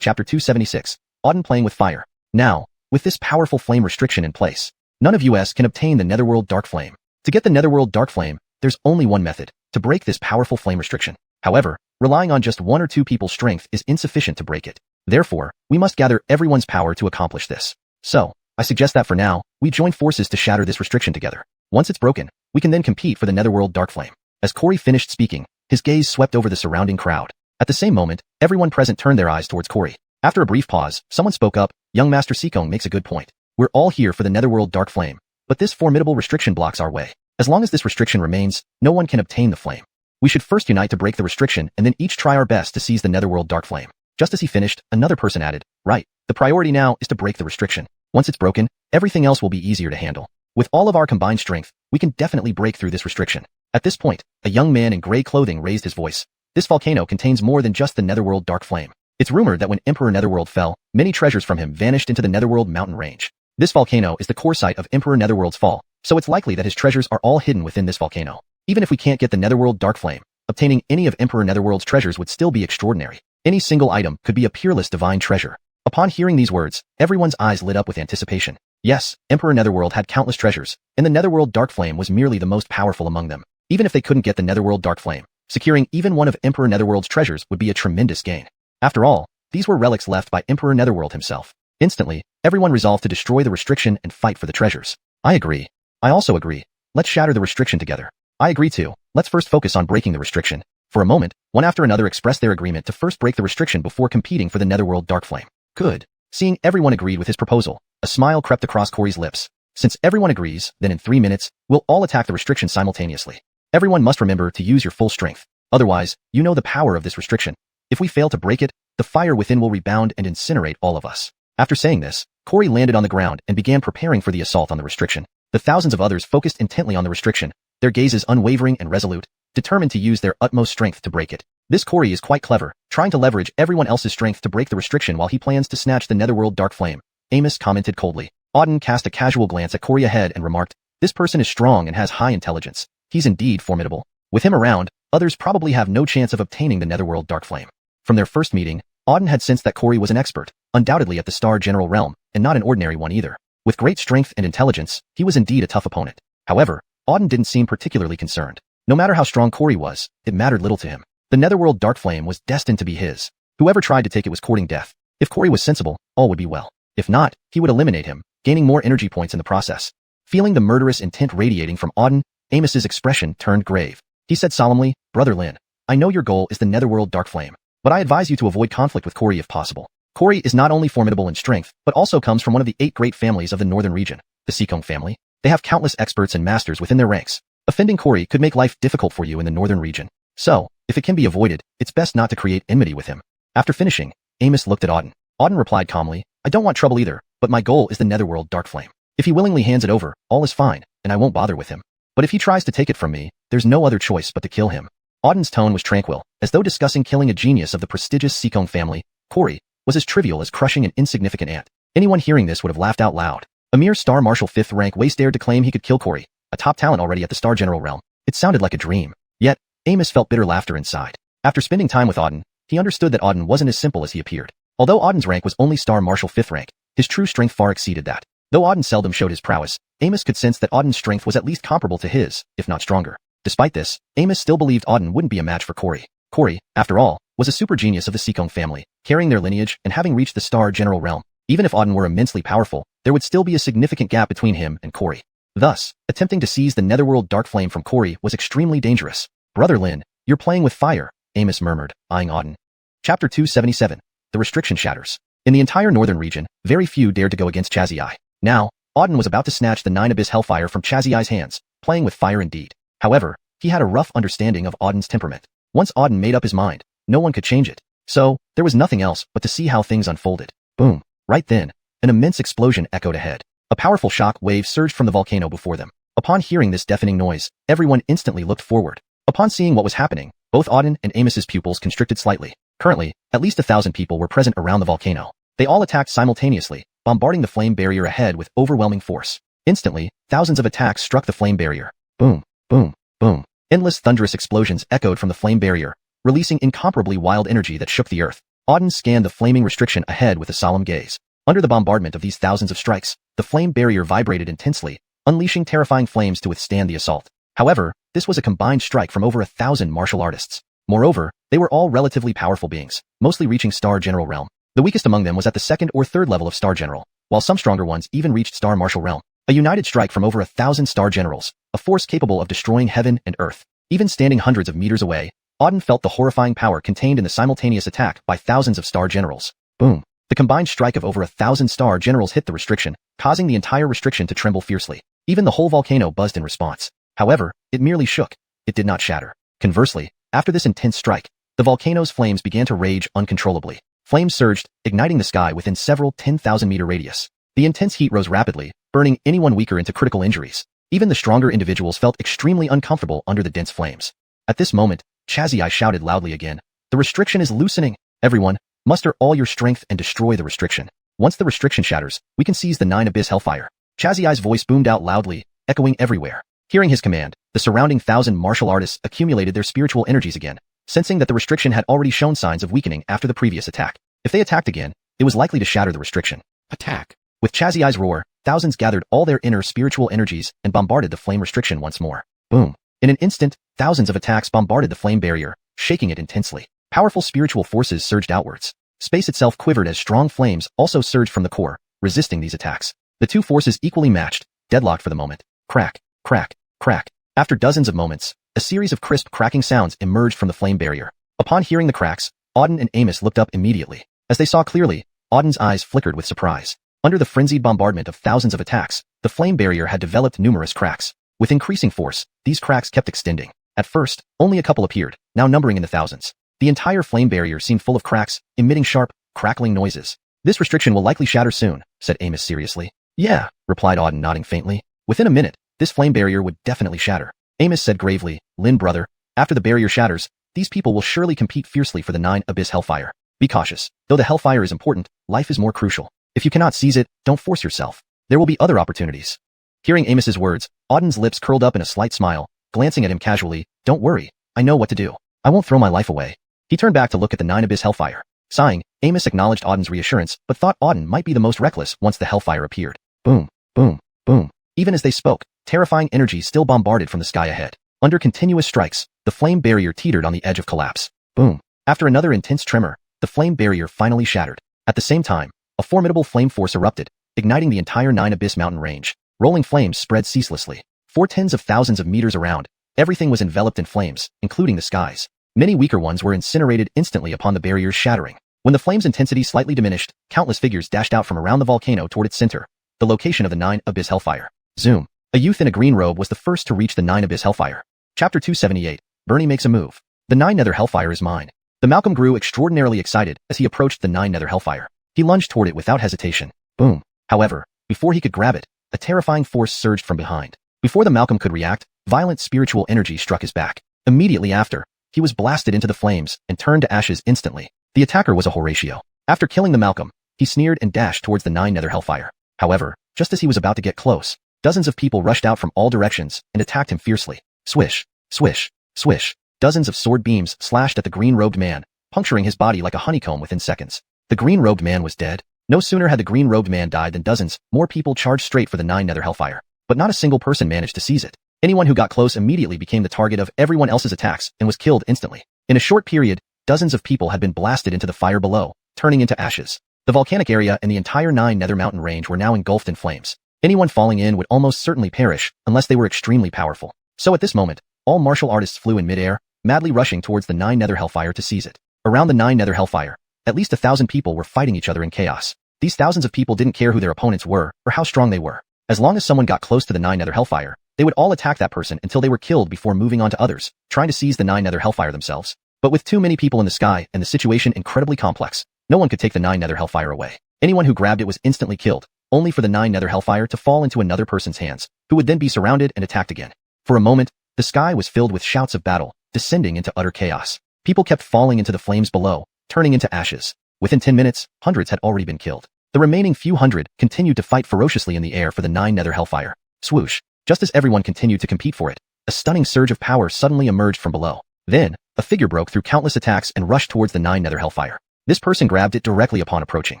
chapter 276, Auden playing with fire. Now, with this powerful flame restriction in place, none of us can obtain the Netherworld Dark Flame. To get the Netherworld Dark Flame, there's only one method, to break this powerful flame restriction. However, relying on just 1 or 2 people's strength is insufficient to break it. Therefore, we must gather everyone's power to accomplish this. So, I suggest that for now, we join forces to shatter this restriction together. Once it's broken, we can then compete for the Netherworld Dark Flame. As Corey finished speaking, his gaze swept over the surrounding crowd. At the same moment, everyone present turned their eyes towards Corey. After a brief pause, someone spoke up. Young Master Seekong makes a good point. We're all here for the Netherworld Dark Flame, but this formidable restriction blocks our way. As long as this restriction remains, no one can obtain the flame. We should first unite to break the restriction and then each try our best to seize the Netherworld Dark Flame. Just as he finished, another person added, right, the priority now is to break the restriction. Once it's broken, everything else will be easier to handle. With all of our combined strength, we can definitely break through this restriction. At this point, a young man in gray clothing raised his voice. This volcano contains more than just the Netherworld Dark Flame. It's rumored that when Emperor Netherworld fell, many treasures from him vanished into the Netherworld mountain range. This volcano is the core site of Emperor Netherworld's fall, so it's likely that his treasures are all hidden within this volcano. Even if we can't get the Netherworld Dark Flame, obtaining any of Emperor Netherworld's treasures would still be extraordinary. Any single item could be a peerless divine treasure. Upon hearing these words, everyone's eyes lit up with anticipation. Yes, Emperor Netherworld had countless treasures, and the Netherworld Dark Flame was merely the most powerful among them. Even if they couldn't get the Netherworld Dark Flame, securing even one of Emperor Netherworld's treasures would be a tremendous gain. After all, these were relics left by Emperor Netherworld himself. Instantly, everyone resolved to destroy the restriction and fight for the treasures. I agree. I also agree. Let's shatter the restriction together. I agree too. Let's first focus on breaking the restriction. For a moment, one after another expressed their agreement to first break the restriction before competing for the Netherworld Dark Flame. Good. Seeing everyone agreed with his proposal, a smile crept across Corey's lips. Since everyone agrees, then in 3 minutes, we'll all attack the restriction simultaneously. Everyone must remember to use your full strength. Otherwise, you know the power of this restriction. If we fail to break it, the fire within will rebound and incinerate all of us. After saying this, Corey landed on the ground and began preparing for the assault on the restriction. The thousands of others focused intently on the restriction, their gazes unwavering and resolute, determined to use their utmost strength to break it. This Corey is quite clever, trying to leverage everyone else's strength to break the restriction while he plans to snatch the Netherworld Dark Flame. Amos commented coldly. Auden cast a casual glance at Corey ahead and remarked, this person is strong and has high intelligence. He's indeed formidable. With him around, others probably have no chance of obtaining the Netherworld Dark Flame. From their first meeting, Auden had sensed that Corey was an expert, undoubtedly at the Star General realm, and not an ordinary one either. With great strength and intelligence, he was indeed a tough opponent. However, Auden didn't seem particularly concerned. No matter how strong Corey was, it mattered little to him. The Netherworld Dark Flame was destined to be his. Whoever tried to take it was courting death. If Corey was sensible, all would be well. If not, he would eliminate him, gaining more energy points in the process. Feeling the murderous intent radiating from Auden, Amos's expression turned grave. He said solemnly, Brother Lin, I know your goal is the Netherworld Dark Flame, but I advise you to avoid conflict with Corey if possible. Corey is not only formidable in strength, but also comes from one of the 8 great families of the northern region, the Seekong family. They have countless experts and masters within their ranks. Offending Corey could make life difficult for you in the northern region. So, if it can be avoided, it's best not to create enmity with him. After finishing, Amos looked at Auden. Auden replied calmly, I don't want trouble either, but my goal is the Netherworld Dark Flame. If he willingly hands it over, all is fine, and I won't bother with him. But if he tries to take it from me, there's no other choice but to kill him. Auden's tone was tranquil, as though discussing killing a genius of the prestigious Seekong family. Corey was as trivial as crushing an insignificant ant. Anyone hearing this would have laughed out loud. A mere Star Marshal 5th rank waste dared to claim he could kill Corey, a top talent already at the Star General realm. It sounded like a dream. Yet, Amos felt bitter laughter inside. After spending time with Auden, he understood that Auden wasn't as simple as he appeared. Although Auden's rank was only Star Marshal 5th rank, his true strength far exceeded that. Though Auden seldom showed his prowess, Amos could sense that Auden's strength was at least comparable to his, if not stronger. Despite this, Amos still believed Auden wouldn't be a match for Corey. Corey, after all, was a super genius of the Seekong family, carrying their lineage and having reached the Star General realm. Even if Auden were immensely powerful, there would still be a significant gap between him and Corey. Thus, attempting to seize the Netherworld Dark Flame from Corey was extremely dangerous. Brother Lin, you're playing with fire, Amos murmured, eyeing Auden. Chapter 277. The Restriction Shatters. In the entire northern region, very few dared to go against Chazii. Now, Auden was about to snatch the 9 Abyss Hellfire from Chazii's hands, playing with fire indeed. However, he had a rough understanding of Auden's temperament. Once Auden made up his mind, no one could change it. So, there was nothing else but to see how things unfolded. Boom. Right then, an immense explosion echoed ahead. A powerful shock wave surged from the volcano before them. Upon hearing this deafening noise, everyone instantly looked forward. Upon seeing what was happening, both Auden and Amos's pupils constricted slightly. Currently, at least 1,000 people were present around the volcano. They all attacked simultaneously, bombarding the flame barrier ahead with overwhelming force. Instantly, thousands of attacks struck the flame barrier. Boom, boom, boom. Endless thunderous explosions echoed from the flame barrier, releasing incomparably wild energy that shook the earth. Auden scanned the flaming restriction ahead with a solemn gaze. Under the bombardment of these thousands of strikes, the flame barrier vibrated intensely, unleashing terrifying flames to withstand the assault. However, this was a combined strike from over 1,000 martial artists. Moreover, they were all relatively powerful beings, mostly reaching Star General realm. The weakest among them was at the 2nd or 3rd level of Star General, while some stronger ones even reached Star Marshal realm. A united strike from over 1,000 Star Generals, a force capable of destroying heaven and earth. Even standing hundreds of meters away, Auden felt the horrifying power contained in the simultaneous attack by thousands of Star Generals. Boom. The combined strike of over 1,000 Star Generals hit the restriction, causing the entire restriction to tremble fiercely. Even the whole volcano buzzed in response. However, it merely shook. It did not shatter. Conversely, after this intense strike, the volcano's flames began to rage uncontrollably. Flames surged, igniting the sky within several 10,000-meter radius. The intense heat rose rapidly, burning anyone weaker into critical injuries. Even the stronger individuals felt extremely uncomfortable under the dense flames. At this moment, Chazii shouted loudly again, "The restriction is loosening! Everyone, muster all your strength and destroy the restriction. Once the restriction shatters, we can seize the 9 Abyss Hellfire." Chazii's voice boomed out loudly, echoing everywhere. Hearing his command, the surrounding 1,000 martial artists accumulated their spiritual energies again, sensing that the restriction had already shown signs of weakening after the previous attack. If they attacked again, it was likely to shatter the restriction. Attack. With Chazzy's roar, thousands gathered all their inner spiritual energies and bombarded the flame restriction once more. Boom. In an instant, thousands of attacks bombarded the flame barrier, shaking it intensely. Powerful spiritual forces surged outwards. Space itself quivered as strong flames also surged from the core, resisting these attacks. The two forces equally matched, deadlocked for the moment. Crack, crack, crack. After dozens of moments, a series of crisp cracking sounds emerged from the flame barrier. Upon hearing the cracks, Auden and Amos looked up immediately. As they saw clearly, Auden's eyes flickered with surprise. Under the frenzied bombardment of thousands of attacks, the flame barrier had developed numerous cracks. With increasing force, these cracks kept extending. At first, only a couple appeared, now numbering in the thousands. The entire flame barrier seemed full of cracks, emitting sharp, crackling noises. This restriction will likely shatter soon, said Amos seriously. Yeah, replied Auden, nodding faintly. Within a minute, this flame barrier would definitely shatter. Amos said gravely, Lin brother, after the barrier shatters, these people will surely compete fiercely for the 9 Abyss Hellfire. Be cautious. Though the Hellfire is important, life is more crucial. If you cannot seize it, don't force yourself. There will be other opportunities. Hearing Amos's words, Auden's lips curled up in a slight smile, glancing at him casually. Don't worry, I know what to do. I won't throw my life away. He turned back to look at the 9 Abyss Hellfire. Sighing, Amos acknowledged Auden's reassurance, but thought Auden might be the most reckless once the Hellfire appeared. Boom, boom, boom. Even as they spoke, terrifying energy still bombarded from the sky ahead. Under continuous strikes, the flame barrier teetered on the edge of collapse. Boom. After another intense tremor, the flame barrier finally shattered. At the same time, a formidable flame force erupted, igniting the entire 9 Abyss mountain range. Rolling flames spread ceaselessly. For tens of thousands of meters around, everything was enveloped in flames, including the skies. Many weaker ones were incinerated instantly upon the barrier's shattering. When the flame's intensity slightly diminished, countless figures dashed out from around the volcano toward its center, the location of the 9 Abyss Hellfire. Zoom. A youth in a green robe was the first to reach the 9 Abyss Hellfire. Chapter 278. Bernie makes a move. The 9 Nether Hellfire is mine. The Malcolm grew extraordinarily excited as he approached the 9 Nether Hellfire. He lunged toward it without hesitation. Boom. However, before he could grab it, a terrifying force surged from behind. Before the Malcolm could react, violent spiritual energy struck his back. Immediately after, he was blasted into the flames and turned to ashes instantly. The attacker was a Horatio. After killing the Malcolm, he sneered and dashed towards the 9 Nether Hellfire. However, just as he was about to get close, dozens of people rushed out from all directions and attacked him fiercely. Swish, swish, swish. Dozens of sword beams slashed at the green-robed man, puncturing his body like a honeycomb within seconds. The green-robed man was dead. No sooner had the green-robed man died than dozens more people charged straight for the 9 Nether Hellfire. But not a single person managed to seize it. Anyone who got close immediately became the target of everyone else's attacks and was killed instantly. In a short period, dozens of people had been blasted into the fire below, turning into ashes. The volcanic area and the entire 9 Nether mountain range were now engulfed in flames. Anyone falling in would almost certainly perish unless they were extremely powerful. So at this moment, all martial artists flew in midair, madly rushing towards the 9 Nether Hellfire to seize it. Around the 9 Nether Hellfire, at least 1,000 people were fighting each other in chaos. These thousands of people didn't care who their opponents were or how strong they were. As long as someone got close to the 9 Nether Hellfire, they would all attack that person until they were killed before moving on to others, trying to seize the 9 Nether Hellfire themselves. But with too many people in the sky and the situation incredibly complex, no one could take the 9 Nether Hellfire away. Anyone who grabbed it was instantly killed, only for the 9 Nether Hellfire to fall into another person's hands, who would then be surrounded and attacked again. For a moment, the sky was filled with shouts of battle, descending into utter chaos. People kept falling into the flames below, turning into ashes. Within 10 minutes, hundreds had already been killed. The remaining few hundred continued to fight ferociously in the air for the 9 Nether Hellfire. Swoosh. Just as everyone continued to compete for it, a stunning surge of power suddenly emerged from below. Then, a figure broke through countless attacks and rushed towards the 9 Nether Hellfire. This person grabbed it directly upon approaching.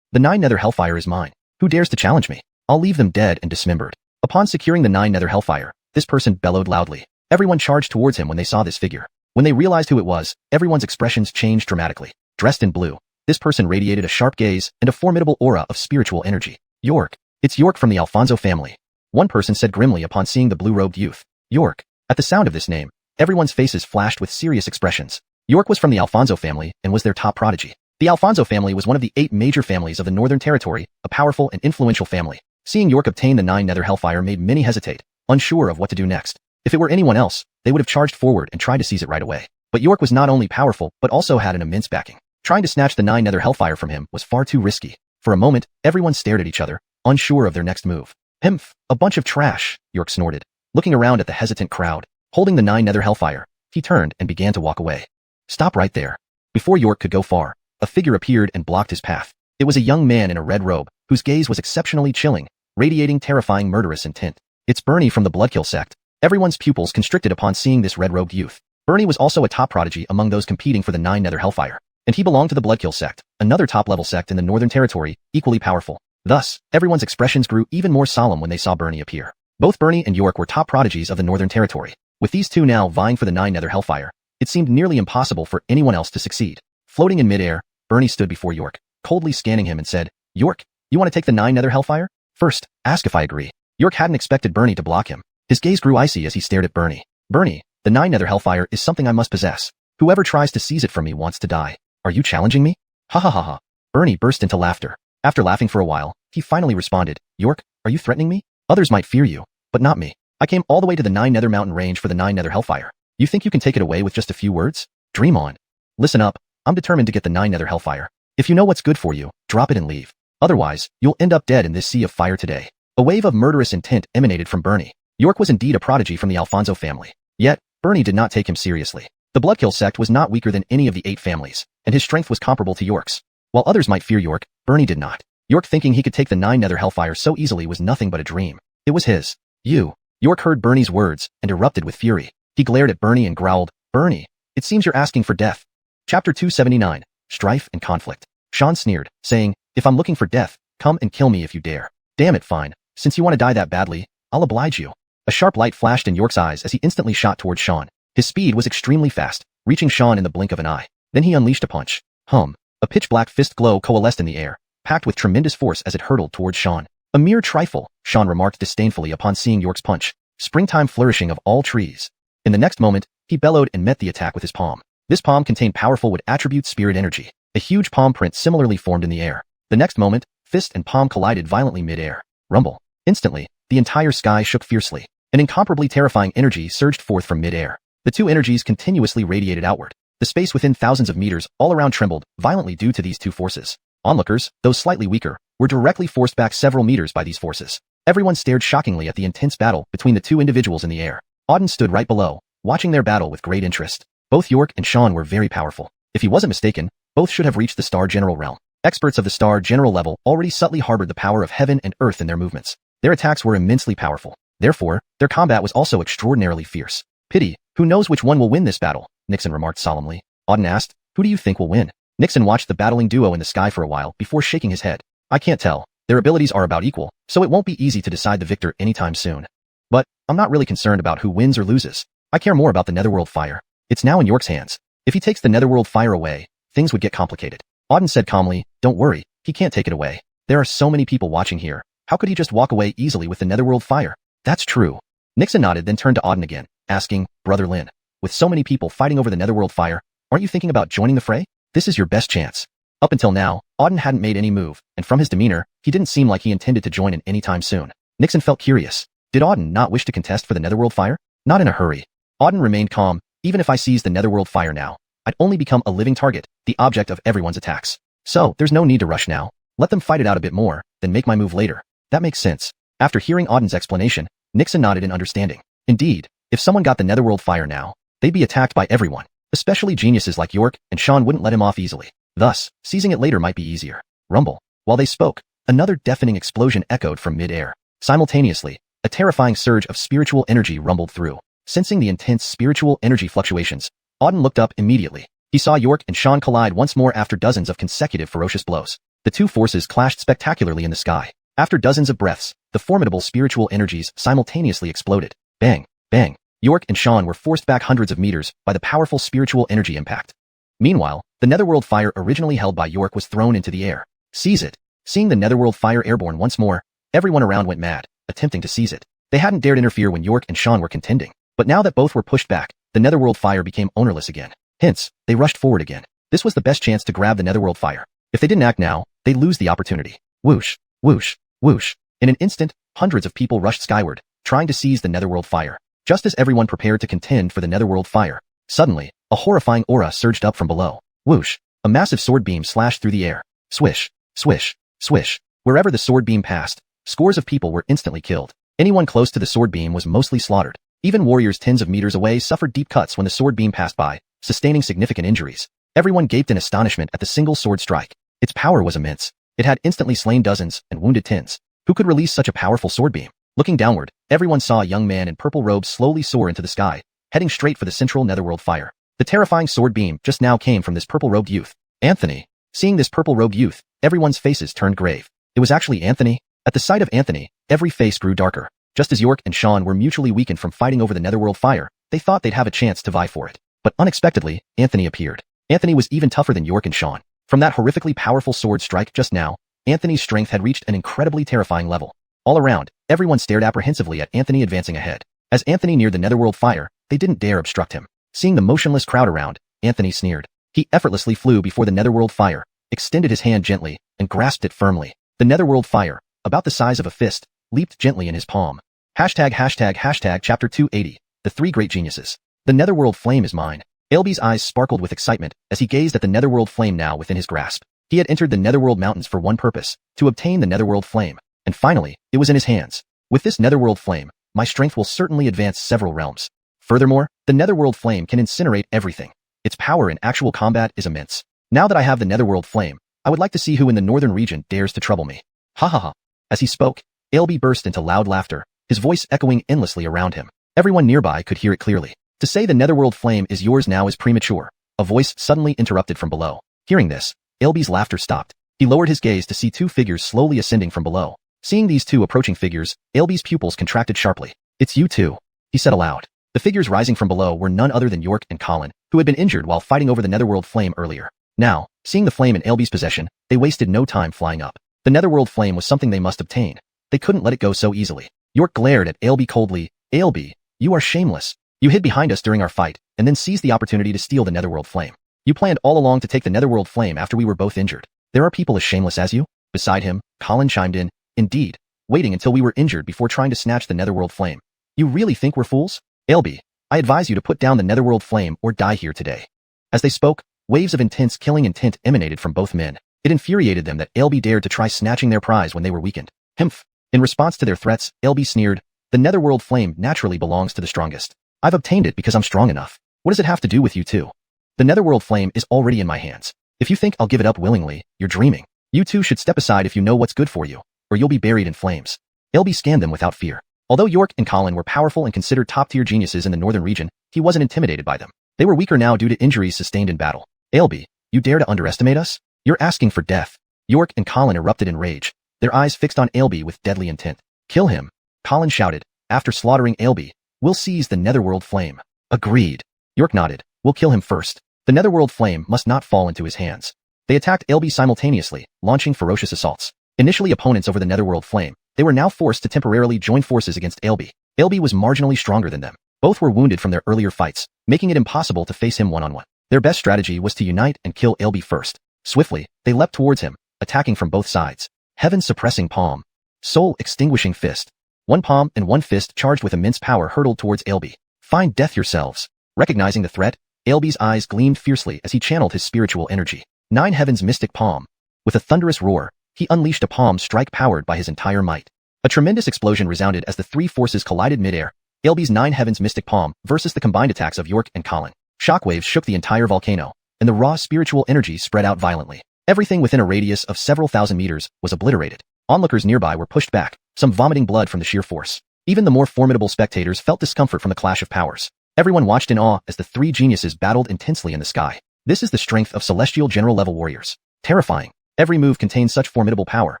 The 9 Nether Hellfire is mine. Who dares to challenge me? I'll leave them dead and dismembered. Upon securing the 9 Nether Hellfire, this person bellowed loudly. Everyone charged towards him when they saw this figure. When they realized who it was, everyone's expressions changed dramatically. Dressed in blue, this person radiated a sharp gaze and a formidable aura of spiritual energy. York. It's York from the Alfonso family. One person said grimly upon seeing the blue-robed youth. York. At the sound of this name, everyone's faces flashed with serious expressions. York was from the Alfonso family and was their top prodigy. The Alfonso family was one of the 8 major families of the Northern Territory, a powerful and influential family. Seeing York obtain the 9 Nether Hellfire made many hesitate, unsure of what to do next. If it were anyone else, they would have charged forward and tried to seize it right away. But York was not only powerful but also had an immense backing. Trying to snatch the 9 Nether Hellfire from him was far too risky. For a moment, everyone stared at each other, unsure of their next move. Himph, a bunch of trash, York snorted. Looking around at the hesitant crowd, holding the 9 Nether Hellfire, he turned and began to walk away. Stop right there. Before York could go far, a figure appeared and blocked his path. It was a young man in a red robe, whose gaze was exceptionally chilling, radiating terrifying murderous intent. It's Bernie from the Bloodkill sect. Everyone's pupils constricted upon seeing this red-robed youth. Bernie was also a top prodigy among those competing for the 9 Nether Hellfire. And he belonged to the Bloodkill sect, another top-level sect in the Northern Territory, equally powerful. Thus, everyone's expressions grew even more solemn when they saw Bernie appear. Both Bernie and York were top prodigies of the Northern Territory. With these two now vying for the 9 Nether Hellfire, it seemed nearly impossible for anyone else to succeed. Floating in midair, Bernie stood before York, coldly scanning him and said, "York, you want to take the 9 Nether Hellfire? First, ask if I agree." York hadn't expected Bernie to block him. His gaze grew icy as he stared at Bernie. "Bernie, the 9 Nether Hellfire is something I must possess. Whoever tries to seize it from me wants to die. Are you challenging me?" "Ha ha ha ha." Bernie burst into laughter. After laughing for a while, he finally responded, "York, are you threatening me? Others might fear you, but not me. I came all the way to the 9 Nether Mountain range for the 9 Nether Hellfire. You think you can take it away with just a few words? Dream on. Listen up, I'm determined to get the 9 Nether Hellfire. If you know what's good for you, drop it and leave. Otherwise, you'll end up dead in this sea of fire today." A wave of murderous intent emanated from Bernie. York was indeed a prodigy from the Alfonso family. Yet, Bernie did not take him seriously. The Bloodkill sect was not weaker than any of the 8 families, and his strength was comparable to York's. While others might fear York, Bernie did not. York thinking he could take the 9 Nether Hellfire so easily was nothing but a dream. It was his. "You." York heard Bernie's words and erupted with fury. He glared at Bernie and growled, "Bernie, it seems you're asking for death." Chapter 279, Strife and Conflict. Sean sneered, saying, "If I'm looking for death, come and kill me if you dare." "Damn it, fine. Since you want to die that badly, I'll oblige you." A sharp light flashed in York's eyes as he instantly shot towards Sean. His speed was extremely fast, reaching Sean in the blink of an eye. Then he unleashed a punch. A pitch-black fist glow coalesced in the air, packed with tremendous force as it hurtled towards Sean. "A mere trifle," Sean remarked disdainfully upon seeing York's punch. "Springtime flourishing of all trees." In the next moment, he bellowed and met the attack with his palm. This palm contained powerful wood attribute spirit energy. A huge palm print similarly formed in the air. The next moment, fist and palm collided violently mid-air. Rumble. Instantly, the entire sky shook fiercely. An incomparably terrifying energy surged forth from mid-air. The two energies continuously radiated outward. The space within thousands of meters all around trembled violently due to these two forces. Onlookers, though slightly weaker, were directly forced back several meters by these forces. Everyone stared shockingly at the intense battle between the two individuals in the air. Auden stood right below, watching their battle with great interest. Both York and Sean were very powerful. If he wasn't mistaken, both should have reached the Star General realm. Experts of the Star General level already subtly harbored the power of heaven and earth in their movements. Their attacks were immensely powerful. Therefore, their combat was also extraordinarily fierce. "Pity, who knows which one will win this battle?" Nixon remarked solemnly. Auden asked, "Who do you think will win?" Nixon watched the battling duo in the sky for a while before shaking his head. "I can't tell. Their abilities are about equal, so it won't be easy to decide the victor anytime soon. But, I'm not really concerned about who wins or loses. I care more about the Netherworld Fire. It's now in York's hands. If he takes the Netherworld Fire away, things would get complicated." Auden said calmly, "Don't worry, he can't take it away. There are so many people watching here. How could he just walk away easily with the Netherworld Fire?" "That's true." Nixon nodded, then turned to Auden again, asking, "Brother Lin, with so many people fighting over the Netherworld Fire, aren't you thinking about joining the fray? This is your best chance." Up until now, Auden hadn't made any move, and from his demeanor, he didn't seem like he intended to join in any time soon. Nixon felt curious. Did Auden not wish to contest for the Netherworld Fire? Not in a hurry. Auden remained calm. "Even if I seize the Netherworld Fire now, I'd only become a living target, the object of everyone's attacks. So, there's no need to rush now. Let them fight it out a bit more, then make my move later." "That makes sense." After hearing Auden's explanation, Nixon nodded in understanding. Indeed, if someone got the Netherworld Fire now, they'd be attacked by everyone. Especially geniuses like York, and Sean wouldn't let him off easily. Thus, seizing it later might be easier. Rumble. While they spoke, another deafening explosion echoed from mid-air. Simultaneously, a terrifying surge of spiritual energy rumbled through. Sensing the intense spiritual energy fluctuations, Auden looked up immediately. He saw York and Sean collide once more after dozens of consecutive ferocious blows. The two forces clashed spectacularly in the sky. After dozens of breaths, the formidable spiritual energies simultaneously exploded. Bang, bang. York and Sean were forced back hundreds of meters by the powerful spiritual energy impact. Meanwhile, the Netherworld Fire originally held by York was thrown into the air. "Seize it." Seeing the Netherworld Fire airborne once more, everyone around went mad, attempting to seize it. They hadn't dared interfere when York and Sean were contending, but now that both were pushed back, the Netherworld Fire became ownerless again. Hence, they rushed forward again. This was the best chance to grab the Netherworld Fire. If they didn't act now, they'd lose the opportunity. Whoosh, whoosh, whoosh. In an instant, hundreds of people rushed skyward, trying to seize the Netherworld Fire. Just as everyone prepared to contend for the Netherworld Fire, suddenly, a horrifying aura surged up from below. Whoosh. A massive sword beam slashed through the air. Swish, swish, swish. Wherever the sword beam passed, scores of people were instantly killed. Anyone close to the sword beam was mostly slaughtered. Even warriors tens of meters away suffered deep cuts when the sword beam passed by, sustaining significant injuries. Everyone gaped in astonishment at the single sword strike. Its power was immense. It had instantly slain dozens and wounded tens. Who could release such a powerful sword beam? Looking downward, everyone saw a young man in purple robes slowly soar into the sky, heading straight for the central Netherworld Fire. The terrifying sword beam just now came from this purple-robed youth. Anthony. Seeing this purple-robed youth, everyone's faces turned grave. It was actually Anthony. At the sight of Anthony, every face grew darker. Just as York and Sean were mutually weakened from fighting over the netherworld fire, they thought they'd have a chance to vie for it. But unexpectedly, Anthony appeared. Anthony was even tougher than York and Sean. From that horrifically powerful sword strike just now, Anthony's strength had reached an incredibly terrifying level. All around, everyone stared apprehensively at Anthony advancing ahead. As Anthony neared the netherworld fire, they didn't dare obstruct him. Seeing the motionless crowd around, Anthony sneered. He effortlessly flew before the netherworld fire, extended his hand gently, and grasped it firmly. The netherworld fire, about the size of a fist, leaped gently in his palm. Chapter 280, The Three Great Geniuses. The netherworld flame is mine. Alby's eyes sparkled with excitement as he gazed at the netherworld flame now within his grasp. He had entered the netherworld mountains for one purpose, to obtain the netherworld flame. And finally, it was in his hands. With this netherworld flame, my strength will certainly advance several realms. Furthermore, the netherworld flame can incinerate everything. Its power in actual combat is immense. Now that I have the netherworld flame, I would like to see who in the northern region dares to trouble me. Ha ha ha. As he spoke, Alby burst into loud laughter, his voice echoing endlessly around him. Everyone nearby could hear it clearly. To say the netherworld flame is yours now is premature. A voice suddenly interrupted from below. Hearing this, Alby's laughter stopped. He lowered his gaze to see two figures slowly ascending from below. Seeing these two approaching figures, Alby's pupils contracted sharply. It's you two, he said aloud. The figures rising from below were none other than York and Colin, who had been injured while fighting over the netherworld flame earlier. Now, seeing the flame in Alby's possession, they wasted no time flying up. The netherworld flame was something they must obtain. They couldn't let it go so easily. York glared at Alby coldly. Alby, you are shameless. You hid behind us during our fight, and then seized the opportunity to steal the netherworld flame. You planned all along to take the netherworld flame after we were both injured. There are people as shameless as you? Beside him, Colin chimed in. Indeed, waiting until we were injured before trying to snatch the netherworld flame. You really think we're fools? Alby, I advise you to put down the netherworld flame or die here today. As they spoke, waves of intense killing intent emanated from both men. It infuriated them that Alby dared to try snatching their prize when they were weakened. Humph. In response to their threats, Alby sneered. The netherworld flame naturally belongs to the strongest. I've obtained it because I'm strong enough. What does it have to do with you two? The netherworld flame is already in my hands. If you think I'll give it up willingly, you're dreaming. You two should step aside if you know what's good for you, or you'll be buried in flames. Alby scanned them without fear. Although York and Colin were powerful and considered top-tier geniuses in the northern region, he wasn't intimidated by them. They were weaker now due to injuries sustained in battle. Alby, you dare to underestimate us? You're asking for death. York and Colin erupted in rage, their eyes fixed on Alby with deadly intent. Kill him, Colin shouted. After slaughtering Alby, we'll seize the netherworld flame. Agreed. York nodded. We'll kill him first. The netherworld flame must not fall into his hands. They attacked Alby simultaneously, launching ferocious assaults. Initially opponents over the netherworld flame, they were now forced to temporarily join forces against Alby. Alby was marginally stronger than them. Both were wounded from their earlier fights, making it impossible to face him one-on-one. Their best strategy was to unite and kill Alby first. Swiftly, they leapt towards him, attacking from both sides. Heaven-suppressing palm. Soul-extinguishing fist. One palm and one fist charged with immense power hurtled towards Alby. Find death yourselves. Recognizing the threat, Alby's eyes gleamed fiercely as he channeled his spiritual energy. Nine Heaven's mystic palm. With a thunderous roar, he unleashed a palm strike powered by his entire might. A tremendous explosion resounded as the three forces collided mid-air. Alby's Nine Heaven's mystic palm versus the combined attacks of York and Colin. Shockwaves shook the entire volcano, and the raw spiritual energy spread out violently. Everything within a radius of several thousand meters was obliterated. Onlookers nearby were pushed back, some vomiting blood from the sheer force. Even the more formidable spectators felt discomfort from the clash of powers. Everyone watched in awe as the three geniuses battled intensely in the sky. This is the strength of celestial general-level warriors. Terrifying. Every move contained such formidable power.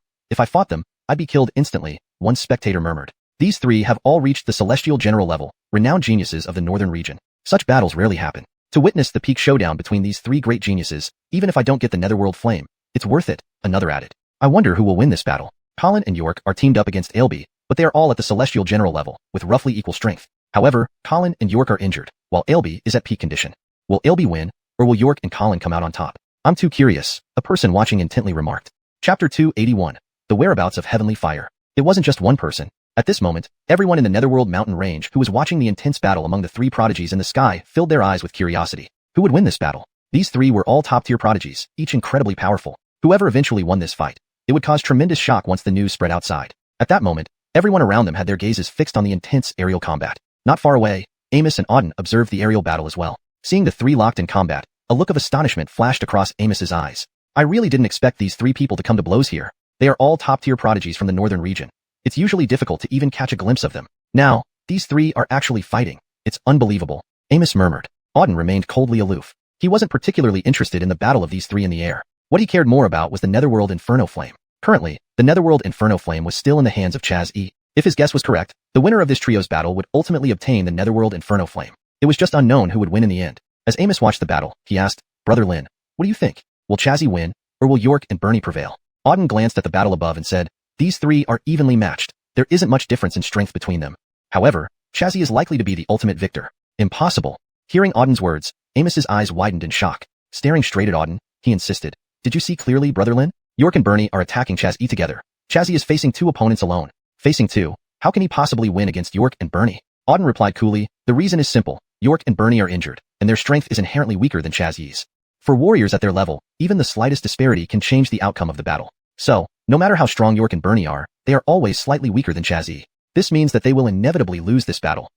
If I fought them, I'd be killed instantly, one spectator murmured. These three have all reached the celestial general level, renowned geniuses of the northern region. Such battles rarely happen. To witness the peak showdown between these three great geniuses, even if I don't get the netherworld flame, it's worth it, another added. I wonder who will win this battle. Colin and York are teamed up against Alby, but they are all at the celestial general level, with roughly equal strength. However, Colin and York are injured, while Alby is at peak condition. Will Alby win, or will York and Colin come out on top? I'm too curious, a person watching intently remarked. Chapter 281, The Whereabouts of Heavenly Fire. It wasn't just one person. At this moment, everyone in the Netherworld mountain range who was watching the intense battle among the three prodigies in the sky filled their eyes with curiosity. Who would win this battle? These three were all top-tier prodigies, each incredibly powerful. Whoever eventually won this fight, it would cause tremendous shock once the news spread outside. At that moment, everyone around them had their gazes fixed on the intense aerial combat. Not far away, Amos and Auden observed the aerial battle as well. Seeing the three locked in combat, a look of astonishment flashed across Amos's eyes. I really didn't expect these three people to come to blows here. They are all top-tier prodigies from the northern region. It's usually difficult to even catch a glimpse of them. Now, these three are actually fighting. It's unbelievable. Amos murmured. Auden remained coldly aloof. He wasn't particularly interested in the battle of these three in the air. What he cared more about was the Netherworld Inferno Flame. Currently, the Netherworld Inferno Flame was still in the hands of Chaz E. If his guess was correct, the winner of this trio's battle would ultimately obtain the Netherworld Inferno Flame. It was just unknown who would win in the end. As Amos watched the battle, he asked, "Brother Lin, what do you think? Will Chazzy win, or will York and Bernie prevail?" Auden glanced at the battle above and said, "These three are evenly matched. There isn't much difference in strength between them. However, Chazzy is likely to be the ultimate victor." Impossible. Hearing Auden's words, Amos's eyes widened in shock. Staring straight at Auden, he insisted, "Did you see clearly, Brother Lin? York and Bernie are attacking Chaz E together. Chazzy is facing two opponents alone. Facing two, how can he possibly win against York and Bernie?" Auden replied coolly, "The reason is simple. York and Bernie are injured, and their strength is inherently weaker than Chazzy's. For warriors at their level, even the slightest disparity can change the outcome of the battle. So, no matter how strong York and Bernie are, they are always slightly weaker than Chazzy. This means that they will inevitably lose this battle."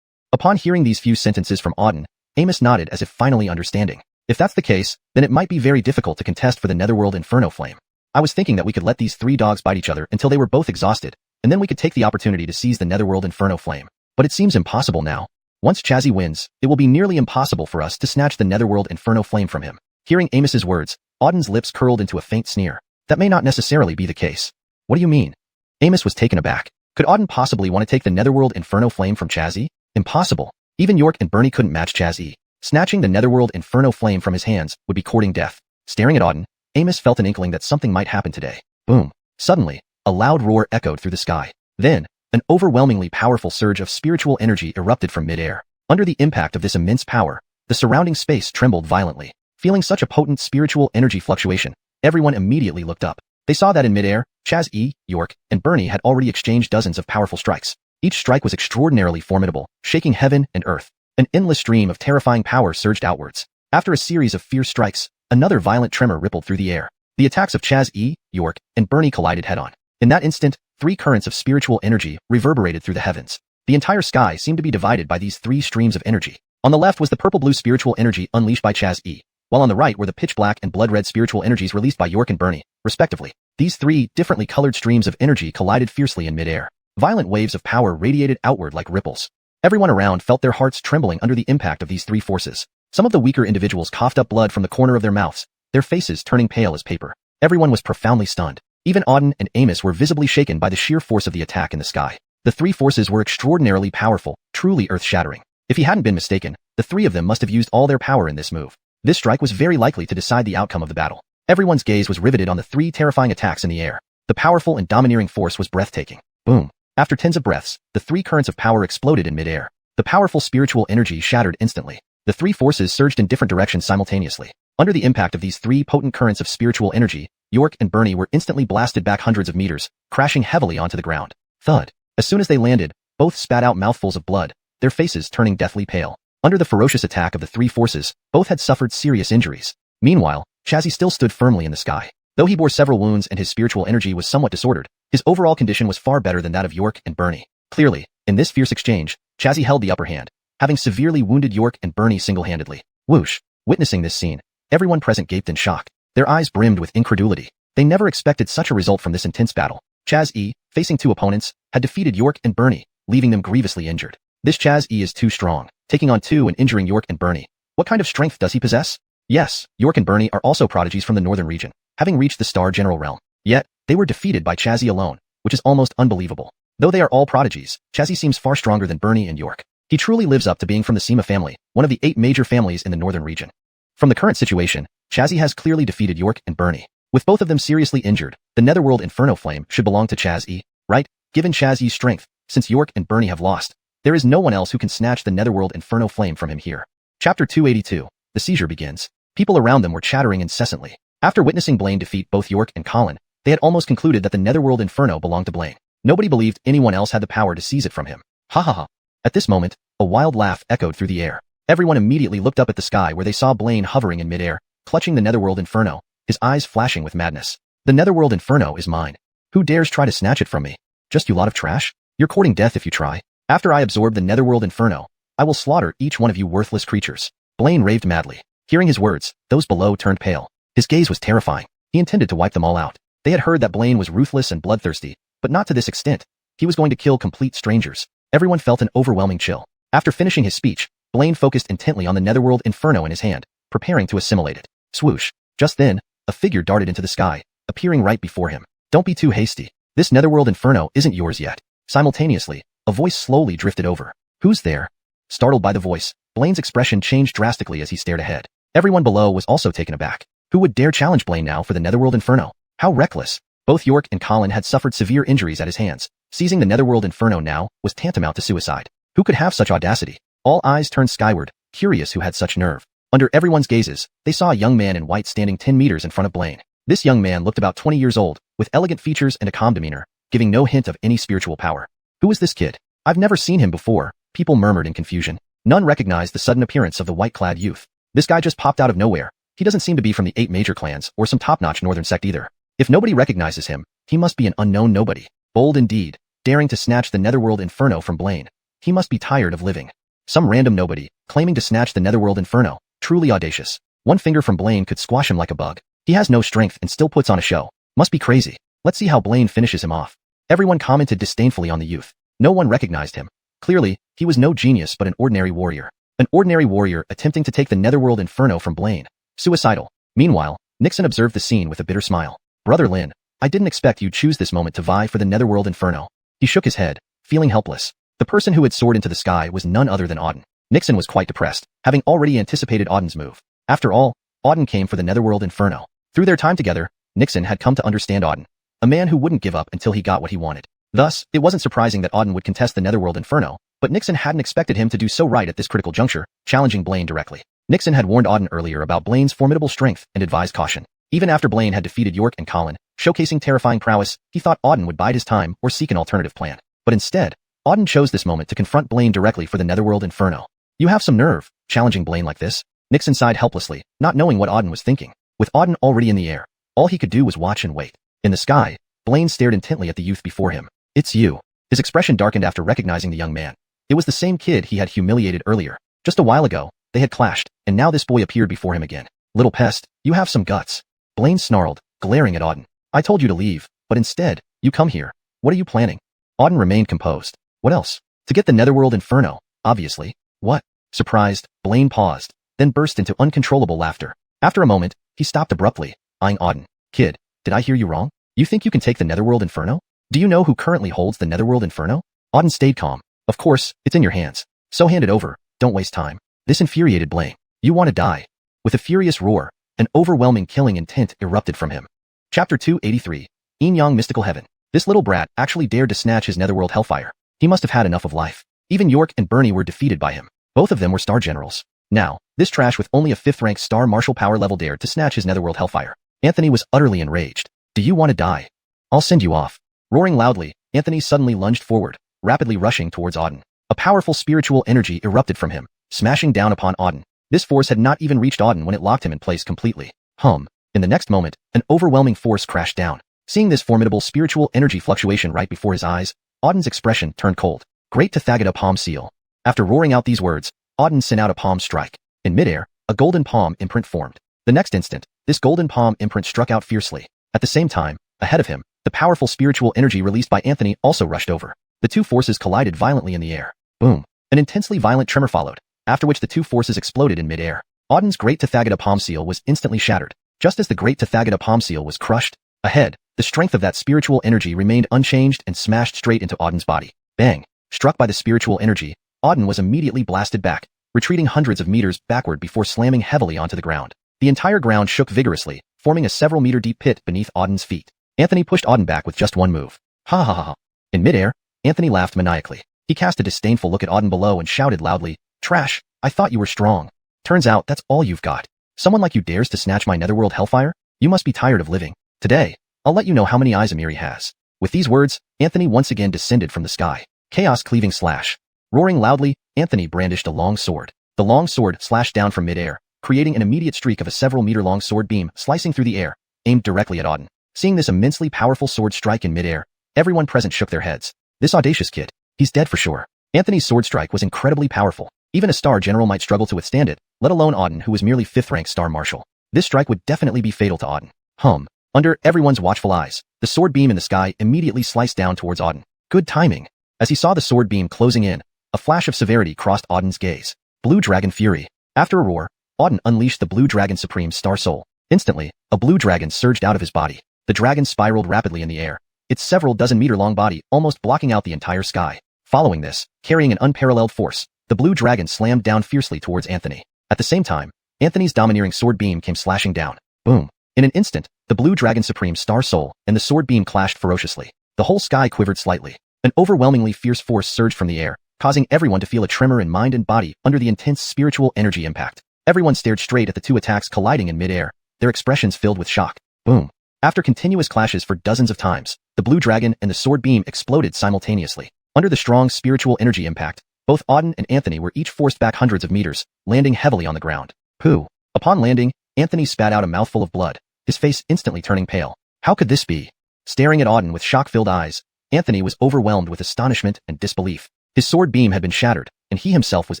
Upon hearing these few sentences from Auden, Amos nodded as if finally understanding. If that's the case, then it might be very difficult to contest for the Netherworld Inferno Flame. I was thinking that we could let these three dogs bite each other until they were both exhausted, and then we could take the opportunity to seize the Netherworld Inferno Flame. But it seems impossible now. Once Chazzy wins, it will be nearly impossible for us to snatch the Netherworld Inferno Flame from him. Hearing Amos's words, Auden's lips curled into a faint sneer. That may not necessarily be the case. What do you mean? Amos was taken aback. Could Auden possibly want to take the Netherworld Inferno Flame from Chazzy? Impossible. Even York and Bernie couldn't match Chazzy. Snatching the Netherworld Inferno Flame from his hands would be courting death. Staring at Auden, Amos felt an inkling that something might happen today. Boom. Suddenly, a loud roar echoed through the sky. Then, an overwhelmingly powerful surge of spiritual energy erupted from midair. Under the impact of this immense power, the surrounding space trembled violently. Feeling such a potent spiritual energy fluctuation, everyone immediately looked up. They saw that in midair, Chaz E, York, and Bernie had already exchanged dozens of powerful strikes. Each strike was extraordinarily formidable, shaking heaven and earth. An endless stream of terrifying power surged outwards. After a series of fierce strikes, another violent tremor rippled through the air. The attacks of Chaz E, York, and Bernie collided head-on. In that instant, three currents of spiritual energy reverberated through the heavens. The entire sky seemed to be divided by these three streams of energy. On the left was the purple-blue spiritual energy unleashed by Chaz E, while on the right were the pitch-black and blood-red spiritual energies released by York and Bernie, respectively. These three differently colored streams of energy collided fiercely in midair. Violent waves of power radiated outward like ripples. Everyone around felt their hearts trembling under the impact of these three forces. Some of the weaker individuals coughed up blood from the corner of their mouths, their faces turning pale as paper. Everyone was profoundly stunned. Even Auden and Amos were visibly shaken by the sheer force of the attack in the sky. The three forces were extraordinarily powerful, truly earth-shattering. If he hadn't been mistaken, the three of them must have used all their power in this move. This strike was very likely to decide the outcome of the battle. Everyone's gaze was riveted on the three terrifying attacks in the air. The powerful and domineering force was breathtaking. Boom. After tens of breaths, the three currents of power exploded in midair. The powerful spiritual energy shattered instantly. The three forces surged in different directions simultaneously. Under the impact of these three potent currents of spiritual energy, York and Bernie were instantly blasted back hundreds of meters, crashing heavily onto the ground. Thud. As soon as they landed, both spat out mouthfuls of blood, their faces turning deathly pale. Under the ferocious attack of the three forces, both had suffered serious injuries. Meanwhile, Chazzy still stood firmly in the sky. Though he bore several wounds and his spiritual energy was somewhat disordered, his overall condition was far better than that of York and Bernie. Clearly, in this fierce exchange, Chazzy held the upper hand, having severely wounded York and Bernie single-handedly. Whoosh! Witnessing this scene, everyone present gaped in shock. Their eyes brimmed with incredulity. They never expected such a result from this intense battle. Chaz E, facing two opponents, had defeated York and Bernie, leaving them grievously injured. This Chaz E is too strong, taking on two and injuring York and Bernie. What kind of strength does he possess? Yes, York and Bernie are also prodigies from the northern region, having reached the Star General realm. Yet, they were defeated by Chazzy alone, which is almost unbelievable. Though they are all prodigies, Chazzy seems far stronger than Bernie and York. He truly lives up to being from the Sima family, one of the 8 major families in the northern region. From the current situation, Chazzy has clearly defeated York and Bernie. With both of them seriously injured, the Netherworld Inferno Flame should belong to Chaz E, right? Given Chaz E's strength, since York and Bernie have lost, there is no one else who can snatch the Netherworld Inferno Flame from him here. Chapter 282. The seizure begins. People around them were chattering incessantly. After witnessing Blaine defeat both York and Colin, they had almost concluded that the Netherworld Inferno belonged to Blaine. Nobody believed anyone else had the power to seize it from him. Ha ha ha. At this moment, a wild laugh echoed through the air. Everyone immediately looked up at the sky where they saw Blaine hovering in midair, clutching the Netherworld Inferno, his eyes flashing with madness. The Netherworld Inferno is mine. Who dares try to snatch it from me? Just you lot of trash? You're courting death if you try. After I absorb the Netherworld Inferno, I will slaughter each one of you worthless creatures. Blaine raved madly. Hearing his words, those below turned pale. His gaze was terrifying. He intended to wipe them all out. They had heard that Blaine was ruthless and bloodthirsty, but not to this extent. He was going to kill complete strangers. Everyone felt an overwhelming chill. After finishing his speech, Blaine focused intently on the Netherworld Inferno in his hand, preparing to assimilate it. Swoosh. Just then, a figure darted into the sky, appearing right before him. Don't be too hasty. This netherworld inferno isn't yours yet. Simultaneously, a voice slowly drifted over. Who's there? Startled by the voice, Blaine's expression changed drastically as he stared ahead. Everyone below was also taken aback. Who would dare challenge Blaine now for the netherworld inferno? How reckless. Both York and Colin had suffered severe injuries at his hands. Seizing the netherworld inferno now was tantamount to suicide. Who could have such audacity? All eyes turned skyward, curious who had such nerve. Under everyone's gazes, they saw a young man in white standing 10 meters in front of Blaine. This young man looked about 20 years old, with elegant features and a calm demeanor, giving no hint of any spiritual power. Who is this kid? I've never seen him before, people murmured in confusion. None recognized the sudden appearance of the white-clad youth. This guy just popped out of nowhere. He doesn't seem to be from the 8 major clans or some top-notch northern sect either. If nobody recognizes him, he must be an unknown nobody. Bold indeed, daring to snatch the netherworld inferno from Blaine. He must be tired of living. Some random nobody, claiming to snatch the netherworld inferno. Truly audacious. One finger from Blaine could squash him like a bug. He has no strength and still puts on a show. Must be crazy. Let's see how Blaine finishes him off. Everyone commented disdainfully on the youth. No one recognized him. Clearly, he was no genius but an ordinary warrior. An ordinary warrior attempting to take the netherworld inferno from Blaine. Suicidal. Meanwhile, Nixon observed the scene with a bitter smile. Brother Lin, I didn't expect you'd choose this moment to vie for the netherworld inferno. He shook his head, feeling helpless. The person who had soared into the sky was none other than Auden. Nixon was quite depressed, having already anticipated Auden's move. After all, Auden came for the netherworld inferno. Through their time together, Nixon had come to understand Auden. A man who wouldn't give up until he got what he wanted. Thus, it wasn't surprising that Auden would contest the netherworld inferno, but Nixon hadn't expected him to do so right at this critical juncture, challenging Blaine directly. Nixon had warned Auden earlier about Blaine's formidable strength and advised caution. Even after Blaine had defeated York and Colin, showcasing terrifying prowess, he thought Auden would bide his time or seek an alternative plan. But instead, Auden chose this moment to confront Blaine directly for the netherworld inferno. You have some nerve, challenging Blaine like this. Nixon sighed helplessly, not knowing what Auden was thinking. With Auden already in the air, all he could do was watch and wait. In the sky, Blaine stared intently at the youth before him. It's you. His expression darkened after recognizing the young man. It was the same kid he had humiliated earlier. Just a while ago, they had clashed, and now this boy appeared before him again. Little pest, you have some guts. Blaine snarled, glaring at Auden. I told you to leave, but instead, you come here. What are you planning? Auden remained composed. What else? To get the netherworld inferno, obviously. What? Surprised, Blaine paused, then burst into uncontrollable laughter. After a moment, he stopped abruptly, eyeing Auden. Kid, did I hear you wrong? You think you can take the netherworld inferno? Do you know who currently holds the netherworld inferno? Auden stayed calm. Of course, it's in your hands. So hand it over, don't waste time. This infuriated Blaine. You want to die. With a furious roar, an overwhelming killing intent erupted from him. Chapter 283. Yin Yang Mystical Heaven. This little brat actually dared to snatch his netherworld hellfire. He must have had enough of life. Even York and Bernie were defeated by him. Both of them were star generals. Now, this trash with only a 5th-rank star martial power level dared to snatch his netherworld hellfire. Anthony was utterly enraged. Do you want to die? I'll send you off. Roaring loudly, Anthony suddenly lunged forward, rapidly rushing towards Auden. A powerful spiritual energy erupted from him, smashing down upon Auden. This force had not even reached Auden when it locked him in place completely. In the next moment, an overwhelming force crashed down. Seeing this formidable spiritual energy fluctuation right before his eyes, Auden's expression turned cold. Great Tathagata palm seal. After roaring out these words, Auden sent out a palm strike. In midair, a golden palm imprint formed. The next instant, this golden palm imprint struck out fiercely. At the same time, ahead of him, the powerful spiritual energy released by Anthony also rushed over. The two forces collided violently in the air. Boom. An intensely violent tremor followed, after which the two forces exploded in midair. Auden's Great Tathagata palm seal was instantly shattered. Just as the Great Tathagata palm seal was crushed, ahead, the strength of that spiritual energy remained unchanged and smashed straight into Auden's body. Bang! Struck by the spiritual energy, Auden was immediately blasted back, retreating hundreds of meters backward before slamming heavily onto the ground. The entire ground shook vigorously, forming a several-meter-deep pit beneath Auden's feet. Anthony pushed Auden back with just one move. Ha ha ha ha. In midair, Anthony laughed maniacally. He cast a disdainful look at Auden below and shouted loudly, Trash, I thought you were strong. Turns out that's all you've got. Someone like you dares to snatch my netherworld hellfire? You must be tired of living. Today, I'll let you know how many eyes Amiri has. With these words, Anthony once again descended from the sky. Chaos-cleaving slash. Roaring loudly, Anthony brandished a long sword. The long sword slashed down from midair, creating an immediate streak of a several-meter-long sword beam slicing through the air, aimed directly at Auden. Seeing this immensely powerful sword strike in midair, everyone present shook their heads. This audacious kid, he's dead for sure. Anthony's sword strike was incredibly powerful. Even a star general might struggle to withstand it, let alone Auden, who was merely 5th-rank star marshal. This strike would definitely be fatal to Auden. Under everyone's watchful eyes, the sword beam in the sky immediately sliced down towards Auden. Good timing. As he saw the sword beam closing in, a flash of severity crossed Auden's gaze. Blue Dragon Fury. After a roar, Auden unleashed the Blue Dragon Supreme Star Soul. Instantly, a blue dragon surged out of his body. The dragon spiraled rapidly in the air, its several dozen-meter-long body almost blocking out the entire sky. Following this, carrying an unparalleled force, the blue dragon slammed down fiercely towards Anthony. At the same time, Anthony's domineering sword beam came slashing down. Boom! In an instant, the Blue Dragon Supreme Star Soul and the sword beam clashed ferociously. The whole sky quivered slightly. An overwhelmingly fierce force surged from the air, causing everyone to feel a tremor in mind and body under the intense spiritual energy impact. Everyone stared straight at the two attacks colliding in mid-air, their expressions filled with shock. Boom! After continuous clashes for dozens of times, the Blue Dragon and the sword beam exploded simultaneously. Under the strong spiritual energy impact, both Auden and Anthony were each forced back hundreds of meters, landing heavily on the ground. Pooh! Upon landing, Anthony spat out a mouthful of blood, his face instantly turning pale. How could this be? Staring at Auden with shock-filled eyes, Anthony was overwhelmed with astonishment and disbelief. His sword beam had been shattered, and he himself was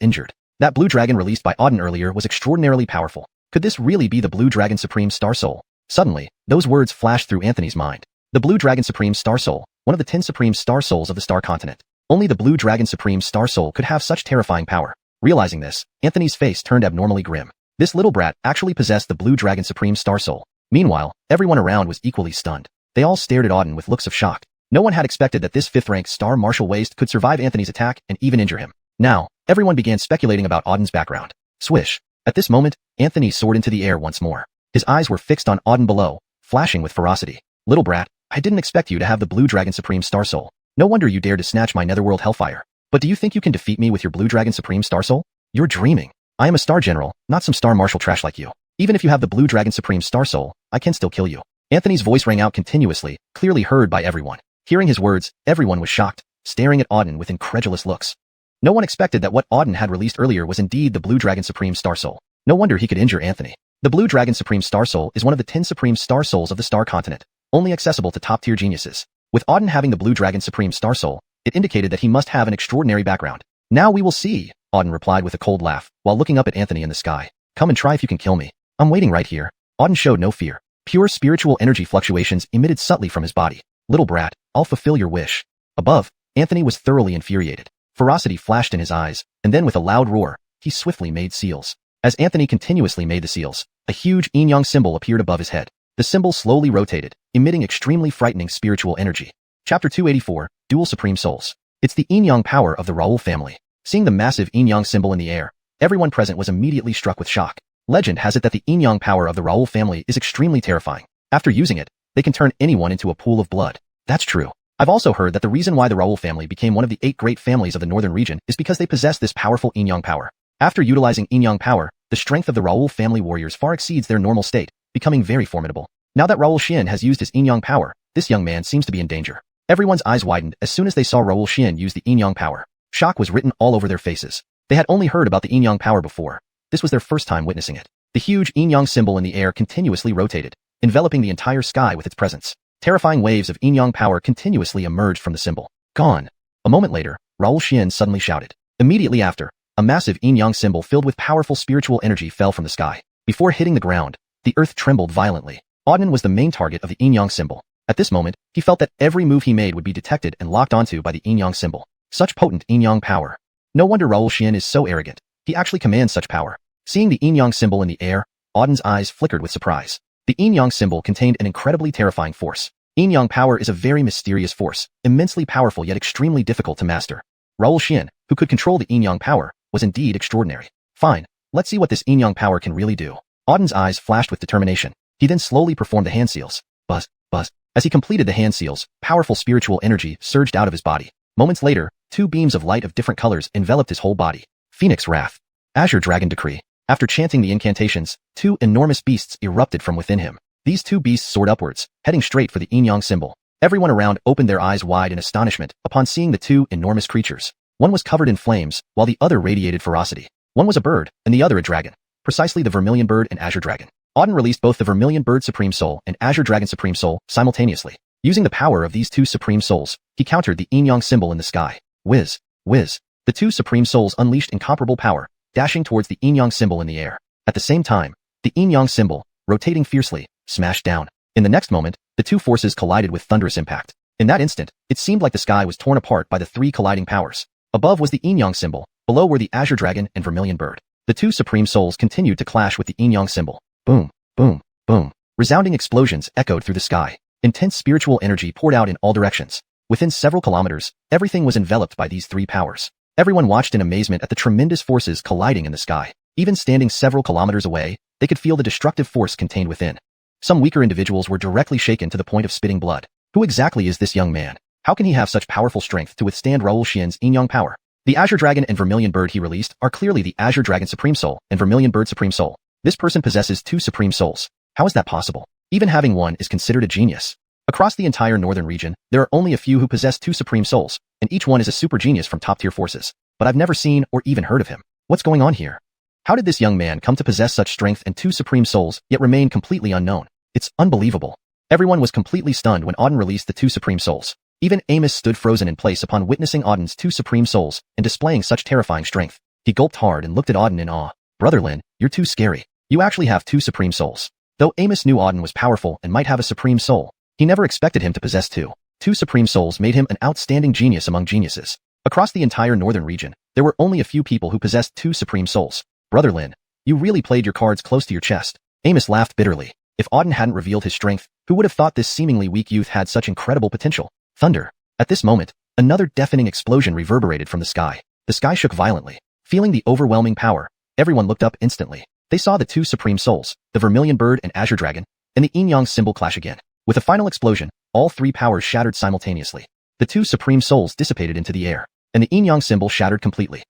injured. That blue dragon released by Auden earlier was extraordinarily powerful. Could this really be the Blue Dragon Supreme Star Soul? Suddenly, those words flashed through Anthony's mind. The Blue Dragon Supreme Star Soul, one of the 10 Supreme Star Souls of the Star Continent. Only the Blue Dragon Supreme Star Soul could have such terrifying power. Realizing this, Anthony's face turned abnormally grim. This little brat actually possessed the Blue Dragon Supreme Star Soul. Meanwhile, everyone around was equally stunned. They all stared at Auden with looks of shock. No one had expected that this 5th-rank Star Martial Waste could survive Anthony's attack and even injure him. Now, everyone began speculating about Auden's background. Swish! At this moment, Anthony soared into the air once more. His eyes were fixed on Auden below, flashing with ferocity. Little brat, I didn't expect you to have the Blue Dragon Supreme Star Soul. No wonder you dared to snatch my netherworld hellfire. But do you think you can defeat me with your Blue Dragon Supreme Star Soul? You're dreaming. I am a Star General, not some Star Martial trash like you. Even if you have the Blue Dragon Supreme Star Soul, I can still kill you. Anthony's voice rang out continuously, clearly heard by everyone. Hearing his words, everyone was shocked, staring at Auden with incredulous looks. No one expected that what Auden had released earlier was indeed the Blue Dragon Supreme Star Soul. No wonder he could injure Anthony. The Blue Dragon Supreme Star Soul is one of the 10 Supreme Star Souls of the Star Continent, only accessible to top-tier geniuses. With Auden having the Blue Dragon Supreme Star Soul, it indicated that he must have an extraordinary background. Now we will see, Auden replied with a cold laugh, while looking up at Anthony in the sky. Come and try if you can kill me. I'm waiting right here. Auden showed no fear. Pure spiritual energy fluctuations emitted subtly from his body. Little brat, I'll fulfill your wish. Above, Anthony was thoroughly infuriated. Ferocity flashed in his eyes, and then with a loud roar, he swiftly made seals. As Anthony continuously made the seals, a huge yin-yang symbol appeared above his head. The symbol slowly rotated, emitting extremely frightening spiritual energy. Chapter 284, Dual Supreme Souls. It's the yin-yang power of the Raoul family. Seeing the massive yin-yang symbol in the air, everyone present was immediately struck with shock. Legend has it that the yin-yang power of the Raoul family is extremely terrifying. After using it, they can turn anyone into a pool of blood. That's true. I've also heard that the reason why the Raoul family became one of the 8 great families of the northern region is because they possess this powerful yin-yang power. After utilizing yin-yang power, the strength of the Raoul family warriors far exceeds their normal state, becoming very formidable. Now that Raoul Xian has used his yin-yang power, this young man seems to be in danger. Everyone's eyes widened as soon as they saw Raoul Xian use the yin-yang power. Shock was written all over their faces. They had only heard about the yin-yang power before. This was their first time witnessing it. The huge yin-yang symbol in the air continuously rotated, enveloping the entire sky with its presence. Terrifying waves of yin-yang power continuously emerged from the symbol. Gone. A moment later, Raoul Xian suddenly shouted. Immediately after, a massive yin-yang symbol filled with powerful spiritual energy fell from the sky. Before hitting the ground, the earth trembled violently. Auden was the main target of the yin-yang symbol. At this moment, he felt that every move he made would be detected and locked onto by the yin-yang symbol. Such potent yin-yang power. No wonder Raoul Xian is so arrogant. He actually commands such power. Seeing the yin-yang symbol in the air, Auden's eyes flickered with surprise. The yin-yang symbol contained an incredibly terrifying force. Yin-yang power is a very mysterious force, immensely powerful yet extremely difficult to master. Raoul Xian, who could control the yin-yang power, was indeed extraordinary. Fine, let's see what this yin-yang power can really do. Auden's eyes flashed with determination. He then slowly performed the hand seals. Buzz, buzz. As he completed the hand seals, powerful spiritual energy surged out of his body. Moments later, 2 beams of light of different colors enveloped his whole body. Phoenix Wrath. Azure Dragon Decree. After chanting the incantations, 2 enormous beasts erupted from within him. These 2 beasts soared upwards, heading straight for the yin-yang symbol. Everyone around opened their eyes wide in astonishment upon seeing the 2 enormous creatures. One was covered in flames, while the other radiated ferocity. One was a bird, and the other a dragon. Precisely the Vermilion Bird and Azure Dragon. Auden released both the Vermilion Bird Supreme Soul and Azure Dragon Supreme Soul simultaneously. Using the power of these 2 Supreme Souls, he countered the yin-yang symbol in the sky. Whiz, whiz. The 2 Supreme Souls unleashed incomparable power, dashing towards the yin-yang symbol in the air. At the same time, the yin-yang symbol, rotating fiercely, smashed down. In the next moment, the 2 forces collided with thunderous impact. In that instant, it seemed like the sky was torn apart by the 3 colliding powers. Above was the yin-yang symbol, below were the Azure Dragon and Vermilion Bird. The two Supreme Souls continued to clash with the yin-yang symbol. Boom, boom, boom. Resounding explosions echoed through the sky. Intense spiritual energy poured out in all directions. Within several kilometers, everything was enveloped by these three powers. Everyone watched in amazement at the tremendous forces colliding in the sky. Even standing several kilometers away, they could feel the destructive force contained within. Some weaker individuals were directly shaken to the point of spitting blood. Who exactly is this young man? How can he have such powerful strength to withstand xiuxian's yin-yang power? The Azure Dragon and Vermilion Bird he released are clearly the Azure Dragon Supreme Soul and Vermilion Bird Supreme Soul. This person possesses two Supreme Souls. How is that possible? Even having one is considered a genius. Across the entire northern region, there are only a few who possess two Supreme Souls, and each one is a super genius from top-tier forces. But I've never seen or even heard of him. What's going on here? How did this young man come to possess such strength and two Supreme Souls, yet remain completely unknown? It's unbelievable. Everyone was completely stunned when Auden released the two Supreme Souls. Even Amos stood frozen in place upon witnessing Auden's two Supreme Souls and displaying such terrifying strength. He gulped hard and looked at Auden in awe. Brother Lin, you're too scary. You actually have two Supreme Souls. Though Amos knew Auden was powerful and might have a Supreme Soul, he never expected him to possess two. Two Supreme Souls made him an outstanding genius among geniuses. Across the entire northern region, there were only a few people who possessed two Supreme Souls. Brother Lin, you really played your cards close to your chest. Amos laughed bitterly. If Auden hadn't revealed his strength, who would have thought this seemingly weak youth had such incredible potential? Thunder. At this moment, another deafening explosion reverberated from the sky. The sky shook violently. Feeling the overwhelming power, everyone looked up instantly. They saw the two Supreme Souls, the Vermilion Bird and Azure Dragon, and the yin-yang symbol clash again. With a final explosion, all three powers shattered simultaneously. The two Supreme Souls dissipated into the air, and the yin-yang symbol shattered completely.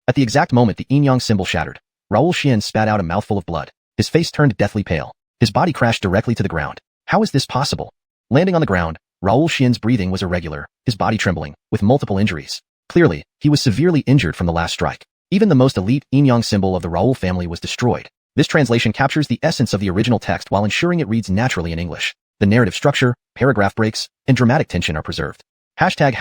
At the exact moment the yin-yang symbol shattered, xiuxian spat out a mouthful of blood. His face turned deathly pale. His body crashed directly to the ground. How is this possible? Landing on the ground, xiuxian's breathing was irregular, his body trembling, with multiple injuries. Clearly, he was severely injured from the last strike. Even the most elite yin-yang symbol of the Raoul family was destroyed. This translation captures the essence of the original text while ensuring it reads naturally in English. The narrative structure, paragraph breaks, and dramatic tension are preserved. Chapter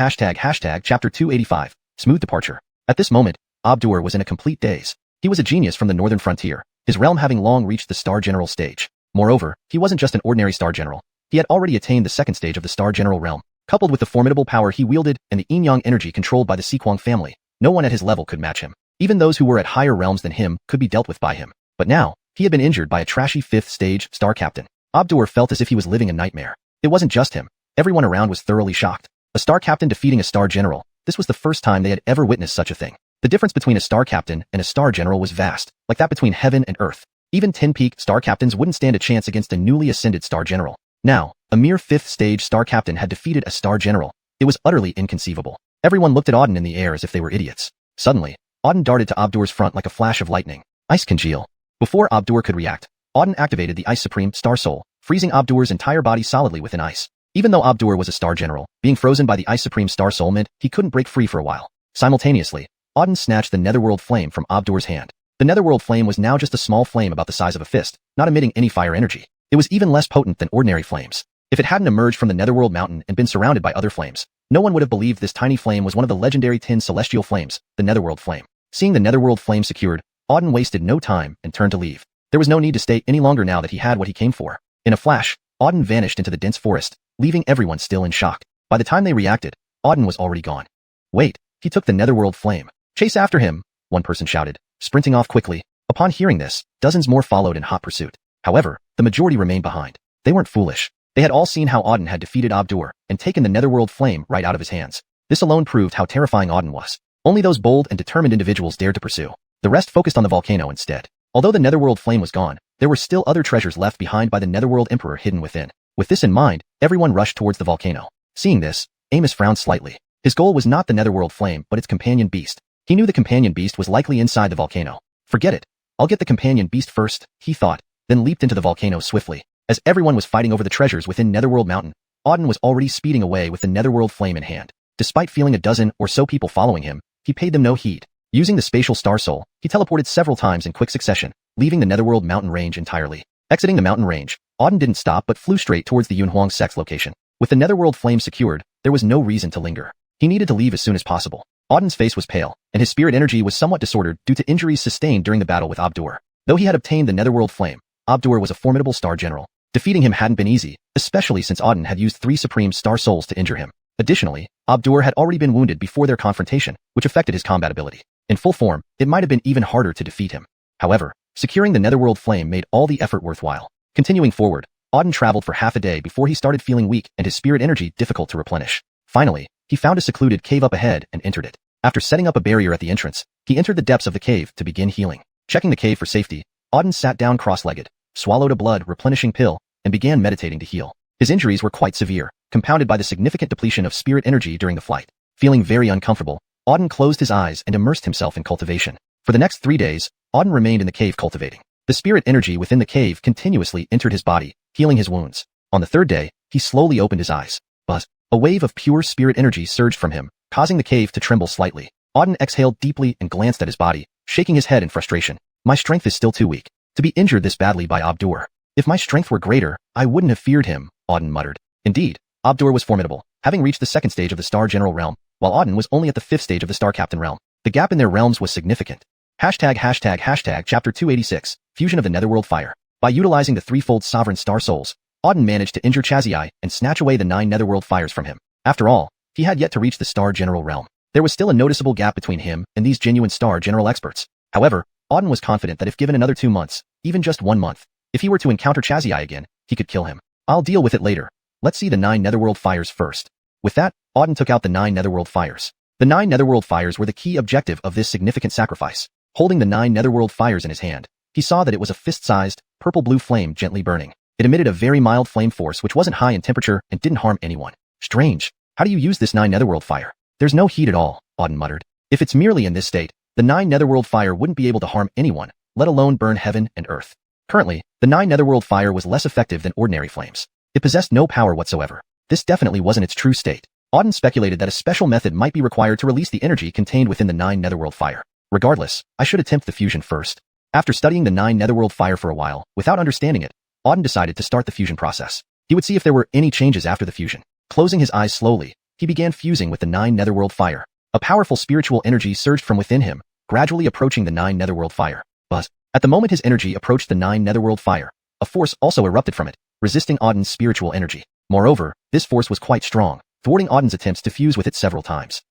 285, Smooth Departure. At this moment, Abdur was in a complete daze. He was a genius from the northern frontier, his realm having long reached the Star General stage. Moreover, he wasn't just an ordinary Star General. He had already attained the second stage of the Star General realm. Coupled with the formidable power he wielded and the yin-yang energy controlled by the Siquang family, no one at his level could match him. Even those who were at higher realms than him could be dealt with by him. But now, he had been injured by a trashy 5th stage Star Captain. Abdur felt as if he was living a nightmare. It wasn't just him. Everyone around was thoroughly shocked. A Star Captain defeating a Star General. This was the first time they had ever witnessed such a thing. The difference between a Star Captain and a Star General was vast, like that between heaven and earth. Even 10-peak Star Captains wouldn't stand a chance against a newly ascended Star General. Now, a mere 5th stage Star Captain had defeated a Star General. It was utterly inconceivable. Everyone looked at Auden in the air as if they were idiots. Suddenly, Auden darted to Abdur's front like a flash of lightning. Ice congeal. Before Abdur could react, Auden activated the Ice Supreme Star Soul, freezing Abdur's entire body solidly within ice. Even though Abdur was a Star General, being frozen by the Ice Supreme Star Soul meant he couldn't break free for a while. Simultaneously, Auden snatched the Netherworld Flame from Abdur's hand. The Netherworld Flame was now just a small flame about the size of a fist, not emitting any fire energy. It was even less potent than ordinary flames. If it hadn't emerged from the Netherworld Mountain and been surrounded by other flames, no one would have believed this tiny flame was one of the legendary 10 celestial flames, the Netherworld Flame. Seeing the Netherworld Flame secured, Auden wasted no time and turned to leave. There was no need to stay any longer now that he had what he came for. In a flash, Auden vanished into the dense forest, leaving everyone still in shock. By the time they reacted, Auden was already gone. Wait, he took the Netherworld Flame. Chase after him, one person shouted, sprinting off quickly. Upon hearing this, dozens more followed in hot pursuit. However, the majority remained behind. They weren't foolish. They had all seen how Auden had defeated Abdur and taken the Netherworld Flame right out of his hands. This alone proved how terrifying Auden was. Only those bold and determined individuals dared to pursue. The rest focused on the volcano instead. Although the Netherworld Flame was gone, there were still other treasures left behind by the Netherworld Emperor hidden within. With this in mind, everyone rushed towards the volcano. Seeing this, Amos frowned slightly. His goal was not the Netherworld Flame but its companion beast. He knew the companion beast was likely inside the volcano. Forget it. I'll get the companion beast first, he thought, then leaped into the volcano swiftly. As everyone was fighting over the treasures within Netherworld Mountain, Auden was already speeding away with the Netherworld Flame in hand. Despite feeling a dozen or so people following him, he paid them no heed. Using the spatial Star Soul, he teleported several times in quick succession, leaving the Netherworld Mountain range entirely. Exiting the mountain range, Auden didn't stop but flew straight towards the Yunhuang sect's location. With the Netherworld Flame secured, there was no reason to linger. He needed to leave as soon as possible. Auden's face was pale, and his spirit energy was somewhat disordered due to injuries sustained during the battle with Abdur. Though he had obtained the Netherworld Flame, Abdur was a formidable Star General. Defeating him hadn't been easy, especially since Auden had used 3 Supreme Star Souls to injure him. Additionally, Abdur had already been wounded before their confrontation, which affected his combat ability. In full form, it might have been even harder to defeat him. However, securing the netherworld flame made all the effort worthwhile. Continuing forward, Auden traveled for half a day before he started feeling weak and his spirit energy difficult to replenish. Finally, he found a secluded cave up ahead and entered it. After setting up a barrier at the entrance, he entered the depths of the cave to begin healing. Checking the cave for safety, Auden sat down cross-legged, swallowed a blood-replenishing pill, and began meditating to heal. His injuries were quite severe, compounded by the significant depletion of spirit energy during the flight. Feeling very uncomfortable, Auden closed his eyes and immersed himself in cultivation. For the next 3 days, Auden remained in the cave cultivating. The spirit energy within the cave continuously entered his body, healing his wounds. On the 3rd day, he slowly opened his eyes. But a wave of pure spirit energy surged from him, causing the cave to tremble slightly. Auden exhaled deeply and glanced at his body, shaking his head in frustration. My strength is still too weak to be injured this badly by Abdur. If my strength were greater, I wouldn't have feared him, Auden muttered. Indeed, Abdur was formidable, having reached the 2nd stage of the Star General realm, while Auden was only at the 5th stage of the Star Captain realm. The gap in their realms was significant. Chapter 286, Fusion of the Netherworld Fire. By utilizing the threefold Sovereign Star Souls, Auden managed to injure Chaziai and snatch away the 9 Netherworld Fires from him. After all, he had yet to reach the Star General realm. There was still a noticeable gap between him and these genuine Star General experts. However, Auden was confident that if given another 2 months, even just 1 month, if he were to encounter Chaziai again, he could kill him. I'll deal with it later. Let's see the 9 Netherworld Fires first. With that, Auden took out the 9 Netherworld Fires. The 9 Netherworld Fires were the key objective of this significant sacrifice. Holding the 9 Netherworld Fires in his hand, he saw that it was a fist-sized, purple-blue flame gently burning. It emitted a very mild flame force which wasn't high in temperature and didn't harm anyone. Strange. How do you use this 9 Netherworld Fire? There's no heat at all, Auden muttered. If it's merely in this state, the 9 Netherworld Fire wouldn't be able to harm anyone, let alone burn heaven and earth. Currently, the 9 Netherworld Fire was less effective than ordinary flames. It possessed no power whatsoever. This definitely wasn't its true state. Auden speculated that a special method might be required to release the energy contained within the 9 Netherworld Fire. Regardless, I should attempt the fusion first. After studying the 9 Netherworld Fire for a while, without understanding it, Auden decided to start the fusion process. He would see if there were any changes after the fusion. Closing his eyes slowly, he began fusing with the 9 Netherworld Fire. A powerful spiritual energy surged from within him, gradually approaching the 9 Netherworld Fire. But at the moment his energy approached the 9 Netherworld Fire, a force also erupted from it, resisting Auden's spiritual energy. Moreover, this force was quite strong, thwarting Auden's attempts to fuse with it several times.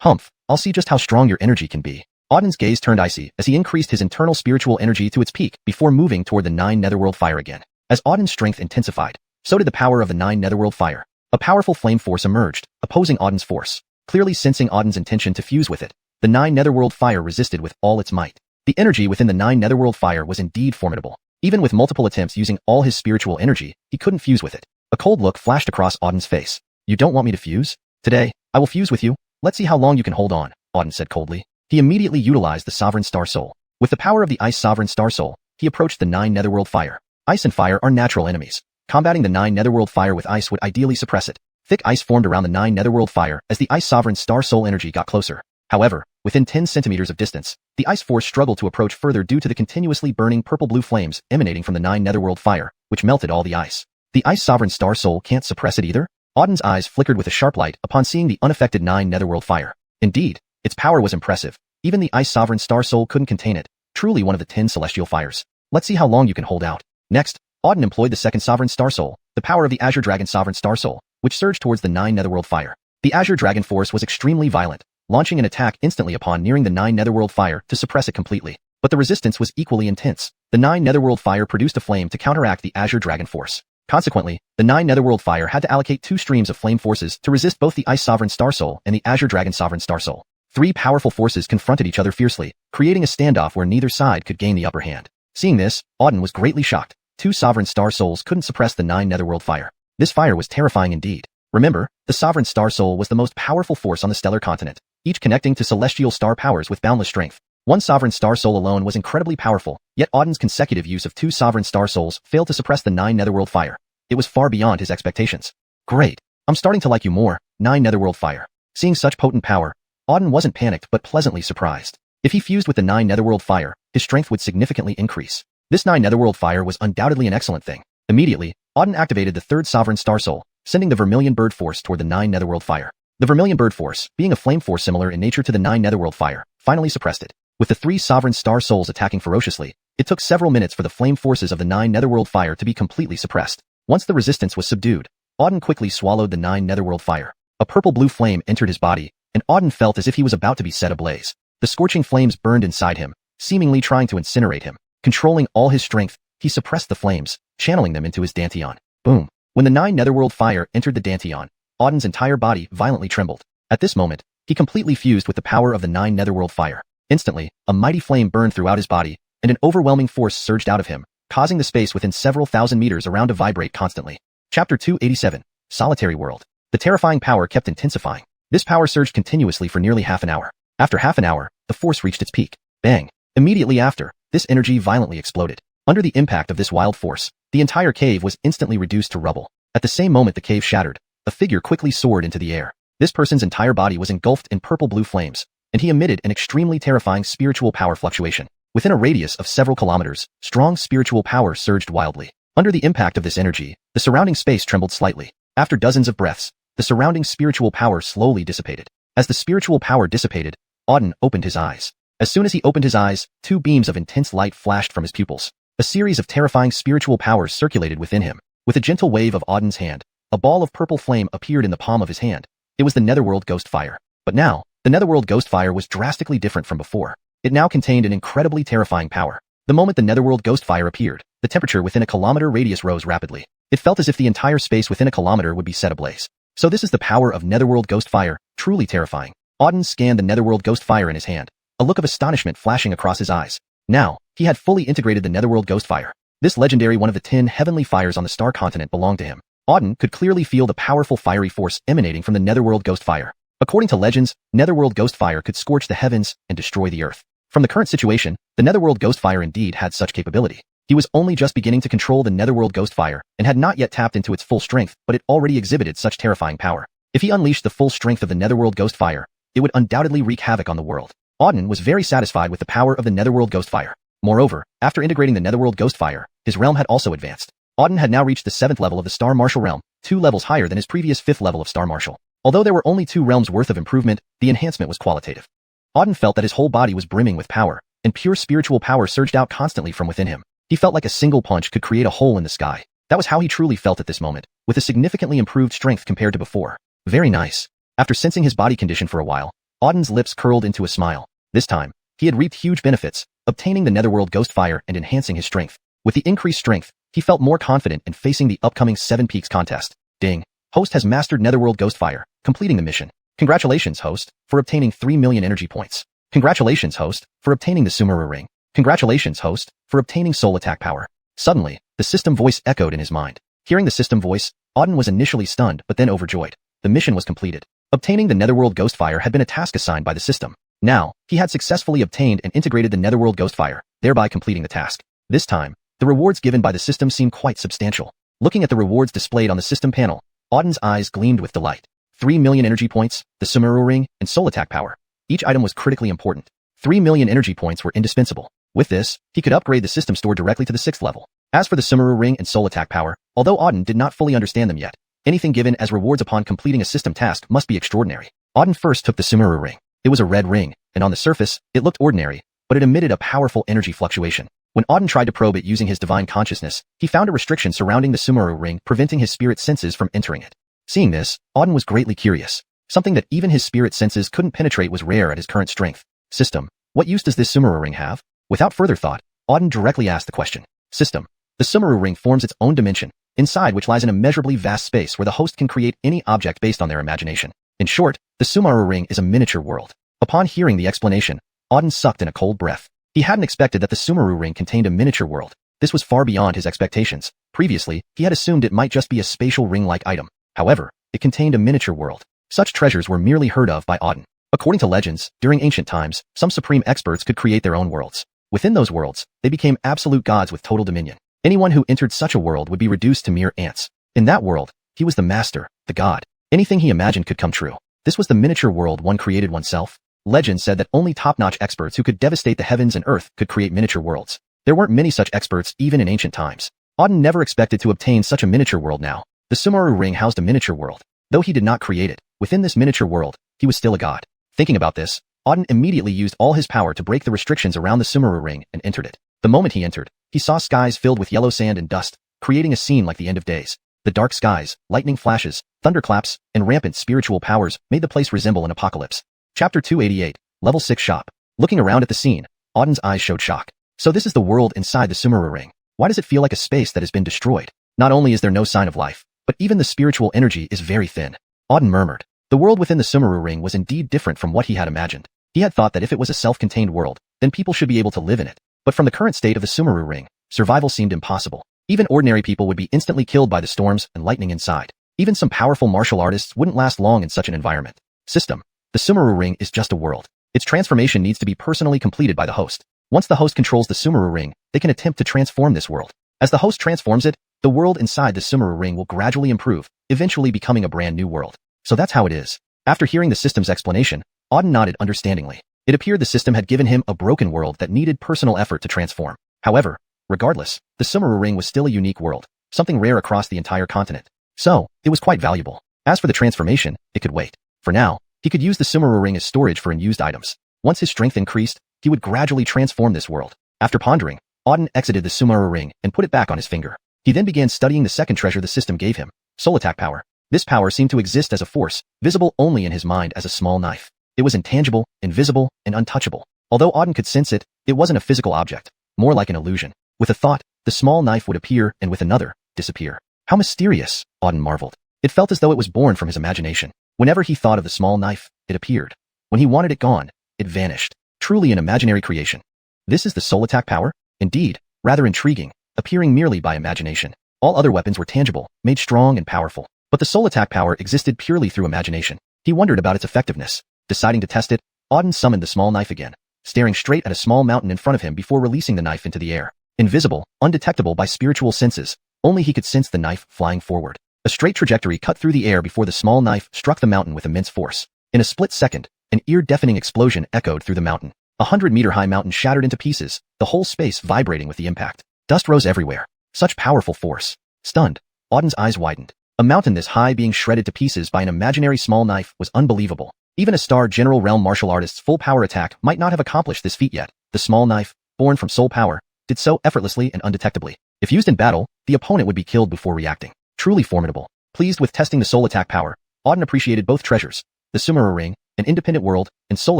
Humph, I'll see just how strong your energy can be. Auden's gaze turned icy as he increased his internal spiritual energy to its peak before moving toward the 9 Netherworld Fire again. As Auden's strength intensified, so did the power of the 9 Netherworld Fire. A powerful flame force emerged, opposing Auden's force. Clearly sensing Auden's intention to fuse with it, the 9 Netherworld Fire resisted with all its might. The energy within the 9 Netherworld Fire was indeed formidable. Even with multiple attempts using all his spiritual energy, he couldn't fuse with it. A cold look flashed across Auden's face. You don't want me to fuse? Today, I will fuse with you. Let's see how long you can hold on, Auden said coldly. He immediately utilized the Sovereign Star Soul. With the power of the Ice Sovereign Star Soul, he approached the 9 Netherworld Fire. Ice and fire are natural enemies. Combating the 9 Netherworld Fire with ice would ideally suppress it. Thick ice formed around the 9 Netherworld Fire as the Ice Sovereign Star Soul energy got closer. However, within 10 centimeters of distance, the ice force struggled to approach further due to the continuously burning purple-blue flames emanating from the 9 Netherworld Fire, which melted all the ice. The Ice Sovereign Star Soul can't suppress it either? Auden's eyes flickered with a sharp light upon seeing the unaffected 9 Netherworld Fire. Indeed, its power was impressive. Even the Ice Sovereign Star Soul couldn't contain it. Truly one of the 10 celestial fires. Let's see how long you can hold out. Next, Auden employed the 2nd Sovereign Star Soul, the power of the Azure Dragon Sovereign Star Soul, which surged towards the 9 Netherworld Fire. The Azure Dragon force was extremely violent, launching an attack instantly upon nearing the 9 Netherworld Fire to suppress it completely. But the resistance was equally intense. The 9 Netherworld Fire produced a flame to counteract the Azure Dragon force. Consequently, the 9 Netherworld Fire had to allocate 2 streams of flame forces to resist both the Ice Sovereign Star Soul and the Azure Dragon Sovereign Star Soul. 3 powerful forces confronted each other fiercely, creating a standoff where neither side could gain the upper hand. Seeing this, Auden was greatly shocked. 2 Sovereign Star Souls couldn't suppress the 9 Netherworld Fire. This fire was terrifying indeed. Remember, the Sovereign Star Soul was the most powerful force on the stellar continent, each connecting to celestial star powers with boundless strength. One Sovereign Star Soul alone was incredibly powerful, yet Auden's consecutive use of 2 Sovereign Star Souls failed to suppress the 9 Netherworld Fire. It was far beyond his expectations. Great. I'm starting to like you more, 9 Netherworld Fire. Seeing such potent power, Auden wasn't panicked but pleasantly surprised. If he fused with the 9 Netherworld Fire, his strength would significantly increase. This 9 Netherworld Fire was undoubtedly an excellent thing. Immediately, Auden activated the 3rd Sovereign Star Soul, sending the Vermilion Bird Force toward the 9 Netherworld Fire. The Vermilion Bird Force, being a flame force similar in nature to the 9 Netherworld Fire, finally suppressed it. With the 3 Sovereign Star Souls attacking ferociously, it took several minutes for the flame forces of the 9 Netherworld Fire to be completely suppressed. Once the resistance was subdued, Auden quickly swallowed the 9 Netherworld Fire. A purple-blue flame entered his body, and Auden felt as if he was about to be set ablaze. The scorching flames burned inside him, seemingly trying to incinerate him. Controlling all his strength, he suppressed the flames, channeling them into his dantian. Boom. When the 9 netherworld fire entered the dantian, Auden's entire body violently trembled. At this moment, he completely fused with the power of the 9 netherworld fire. Instantly, a mighty flame burned throughout his body, and an overwhelming force surged out of him, causing the space within several thousand meters around to vibrate constantly. Chapter 287. Solitary World. The terrifying power kept intensifying. This power surged continuously for nearly half an hour. After half an hour, the force reached its peak. Bang! Immediately after, this energy violently exploded. Under the impact of this wild force, the entire cave was instantly reduced to rubble. At the same moment the cave shattered, a figure quickly soared into the air. This person's entire body was engulfed in purple-blue flames, and he emitted an extremely terrifying spiritual power fluctuation. Within a radius of several kilometers, strong spiritual power surged wildly. Under the impact of this energy, the surrounding space trembled slightly. After dozens of breaths, the surrounding spiritual power slowly dissipated. As the spiritual power dissipated, Auden opened his eyes. As soon as he opened his eyes, 2 beams of intense light flashed from his pupils. A series of terrifying spiritual powers circulated within him. With a gentle wave of Auden's hand, a ball of purple flame appeared in the palm of his hand. It was the Netherworld Ghost Fire. But now, the Netherworld Ghost Fire was drastically different from before. It now contained an incredibly terrifying power. The moment the Netherworld Ghost Fire appeared, the temperature within a kilometer radius rose rapidly. It felt as if the entire space within a kilometer would be set ablaze. So this is the power of Netherworld Ghost Fire, truly terrifying. Auden scanned the Netherworld Ghost Fire in his hand, a look of astonishment flashing across his eyes. Now, he had fully integrated the Netherworld Ghost Fire. This legendary one of the 10 heavenly fires on the star continent belonged to him. Auden could clearly feel the powerful fiery force emanating from the Netherworld Ghost Fire. According to legends, Netherworld Ghost Fire could scorch the heavens and destroy the earth. From the current situation, the Netherworld Ghost Fire indeed had such capability. He was only just beginning to control the Netherworld Ghost Fire and had not yet tapped into its full strength, but it already exhibited such terrifying power. If he unleashed the full strength of the Netherworld Ghost Fire, it would undoubtedly wreak havoc on the world. Auden was very satisfied with the power of the Netherworld Ghost Fire. Moreover, after integrating the Netherworld Ghost Fire, his realm had also advanced. Auden had now reached the 7th level of the Star Marshal realm, 2 levels higher than his previous 5th level of Star Marshal. Although there were only 2 realms worth of improvement, the enhancement was qualitative. Auden felt that his whole body was brimming with power, and pure spiritual power surged out constantly from within him. He felt like a single punch could create a hole in the sky. That was how he truly felt at this moment, with a significantly improved strength compared to before. Very nice. After sensing his body condition for a while, Auden's lips curled into a smile. This time, he had reaped huge benefits, obtaining the Netherworld Ghost Fire and enhancing his strength. With the increased strength, he felt more confident in facing the upcoming 7 Peaks contest. Ding. Host has mastered Netherworld Ghost Fire, completing the mission. Congratulations, host, for obtaining 3 million energy points. Congratulations, host, for obtaining the Sumeru Ring. Congratulations, host, for obtaining soul attack power. Suddenly, the system voice echoed in his mind. Hearing the system voice, Auden was initially stunned but then overjoyed. The mission was completed. Obtaining the Netherworld Ghost Fire had been a task assigned by the system. Now, he had successfully obtained and integrated the Netherworld Ghost Fire, thereby completing the task. This time, the rewards given by the system seemed quite substantial. Looking at the rewards displayed on the system panel, Auden's eyes gleamed with delight. 3 million energy points, the Sumeru Ring, and soul attack power. Each item was critically important. 3 million energy points were indispensable. With this, he could upgrade the system store directly to the 6th level. As for the Sumeru Ring and soul attack power, although Auden did not fully understand them yet, anything given as rewards upon completing a system task must be extraordinary. Auden first took the Sumeru Ring. It was a red ring, and on the surface, it looked ordinary, but it emitted a powerful energy fluctuation. When Auden tried to probe it using his divine consciousness, he found a restriction surrounding the Sumeru Ring, preventing his spirit senses from entering it. Seeing this, Auden was greatly curious. Something that even his spirit senses couldn't penetrate was rare at his current strength. System, what use does this Sumeru Ring have? Without further thought, Auden directly asked the question. System, the Sumeru Ring forms its own dimension, inside which lies an immeasurably vast space where the host can create any object based on their imagination. In short, the Sumeru Ring is a miniature world. Upon hearing the explanation, Auden sucked in a cold breath. He hadn't expected that the Sumeru Ring contained a miniature world. This was far beyond his expectations. Previously, he had assumed it might just be a spatial ring-like item. However, it contained a miniature world. Such treasures were merely heard of by Auden. According to legends, during ancient times, some supreme experts could create their own worlds. Within those worlds, they became absolute gods with total dominion. Anyone who entered such a world would be reduced to mere ants. In that world, he was the master, the god. Anything he imagined could come true. This was the miniature world one created oneself. Legend said that only top-notch experts who could devastate the heavens and earth could create miniature worlds. There weren't many such experts even in ancient times. Auden never expected to obtain such a miniature world now. The Sumeru Ring housed a miniature world. Though he did not create it, within this miniature world, he was still a god. Thinking about this, Auden immediately used all his power to break the restrictions around the Sumeru Ring and entered it. The moment he entered, he saw skies filled with yellow sand and dust, creating a scene like the end of days. The dark skies, lightning flashes, thunderclaps, and rampant spiritual powers made the place resemble an apocalypse. Chapter 288, Level 6 Shop. Looking around at the scene, Auden's eyes showed shock. So this is the world inside the Sumeru ring. Why does it feel like a space that has been destroyed? Not only is there no sign of life, but even the spiritual energy is very thin. Auden murmured. The world within the Sumeru ring was indeed different from what he had imagined. He had thought that if it was a self-contained world, then people should be able to live in it. But from the current state of the Sumeru ring, survival seemed impossible. Even ordinary people would be instantly killed by the storms and lightning inside. Even some powerful martial artists wouldn't last long in such an environment. System. The Sumeru ring is just a world. Its transformation needs to be personally completed by the host. Once the host controls the Sumeru ring, they can attempt to transform this world. As the host transforms it, the world inside the Sumeru ring will gradually improve, eventually becoming a brand new world. So that's how it is. After hearing the system's explanation, Auden nodded understandingly. It appeared the system had given him a broken world that needed personal effort to transform. However, regardless, the Sumeru ring was still a unique world, something rare across the entire continent. So, it was quite valuable. As for the transformation, it could wait. For now, he could use the Sumeru ring as storage for unused items. Once his strength increased, he would gradually transform this world. After pondering, Auden exited the Sumeru ring and put it back on his finger. He then began studying the second treasure the system gave him, soul attack power. This power seemed to exist as a force, visible only in his mind as a small knife. It was intangible, invisible, and untouchable. Although Auden could sense it, it wasn't a physical object, more like an illusion. With a thought, the small knife would appear and with another, disappear. How mysterious, Auden marveled. It felt as though it was born from his imagination. Whenever he thought of the small knife, it appeared. When he wanted it gone, it vanished. Truly an imaginary creation. This is the soul attack power? Indeed, rather intriguing, appearing merely by imagination. All other weapons were tangible, made strong and powerful. But the soul attack power existed purely through imagination. He wondered about its effectiveness. Deciding to test it, Auden summoned the small knife again, staring straight at a small mountain in front of him before releasing the knife into the air. Invisible, undetectable by spiritual senses, only he could sense the knife flying forward. A straight trajectory cut through the air before the small knife struck the mountain with immense force. In a split second, an ear-deafening explosion echoed through the mountain. 100-meter-high mountain shattered into pieces, the whole space vibrating with the impact. Dust rose everywhere. Such powerful force. Stunned, Auden's eyes widened. A mountain this high being shredded to pieces by an imaginary small knife was unbelievable. Even a Star General Realm martial artist's full power attack might not have accomplished this feat yet. The small knife, born from soul power, did so effortlessly and undetectably. If used in battle, the opponent would be killed before reacting. Truly formidable. Pleased with testing the soul attack power, Auden appreciated both treasures, the Sumeru ring, an independent world, and soul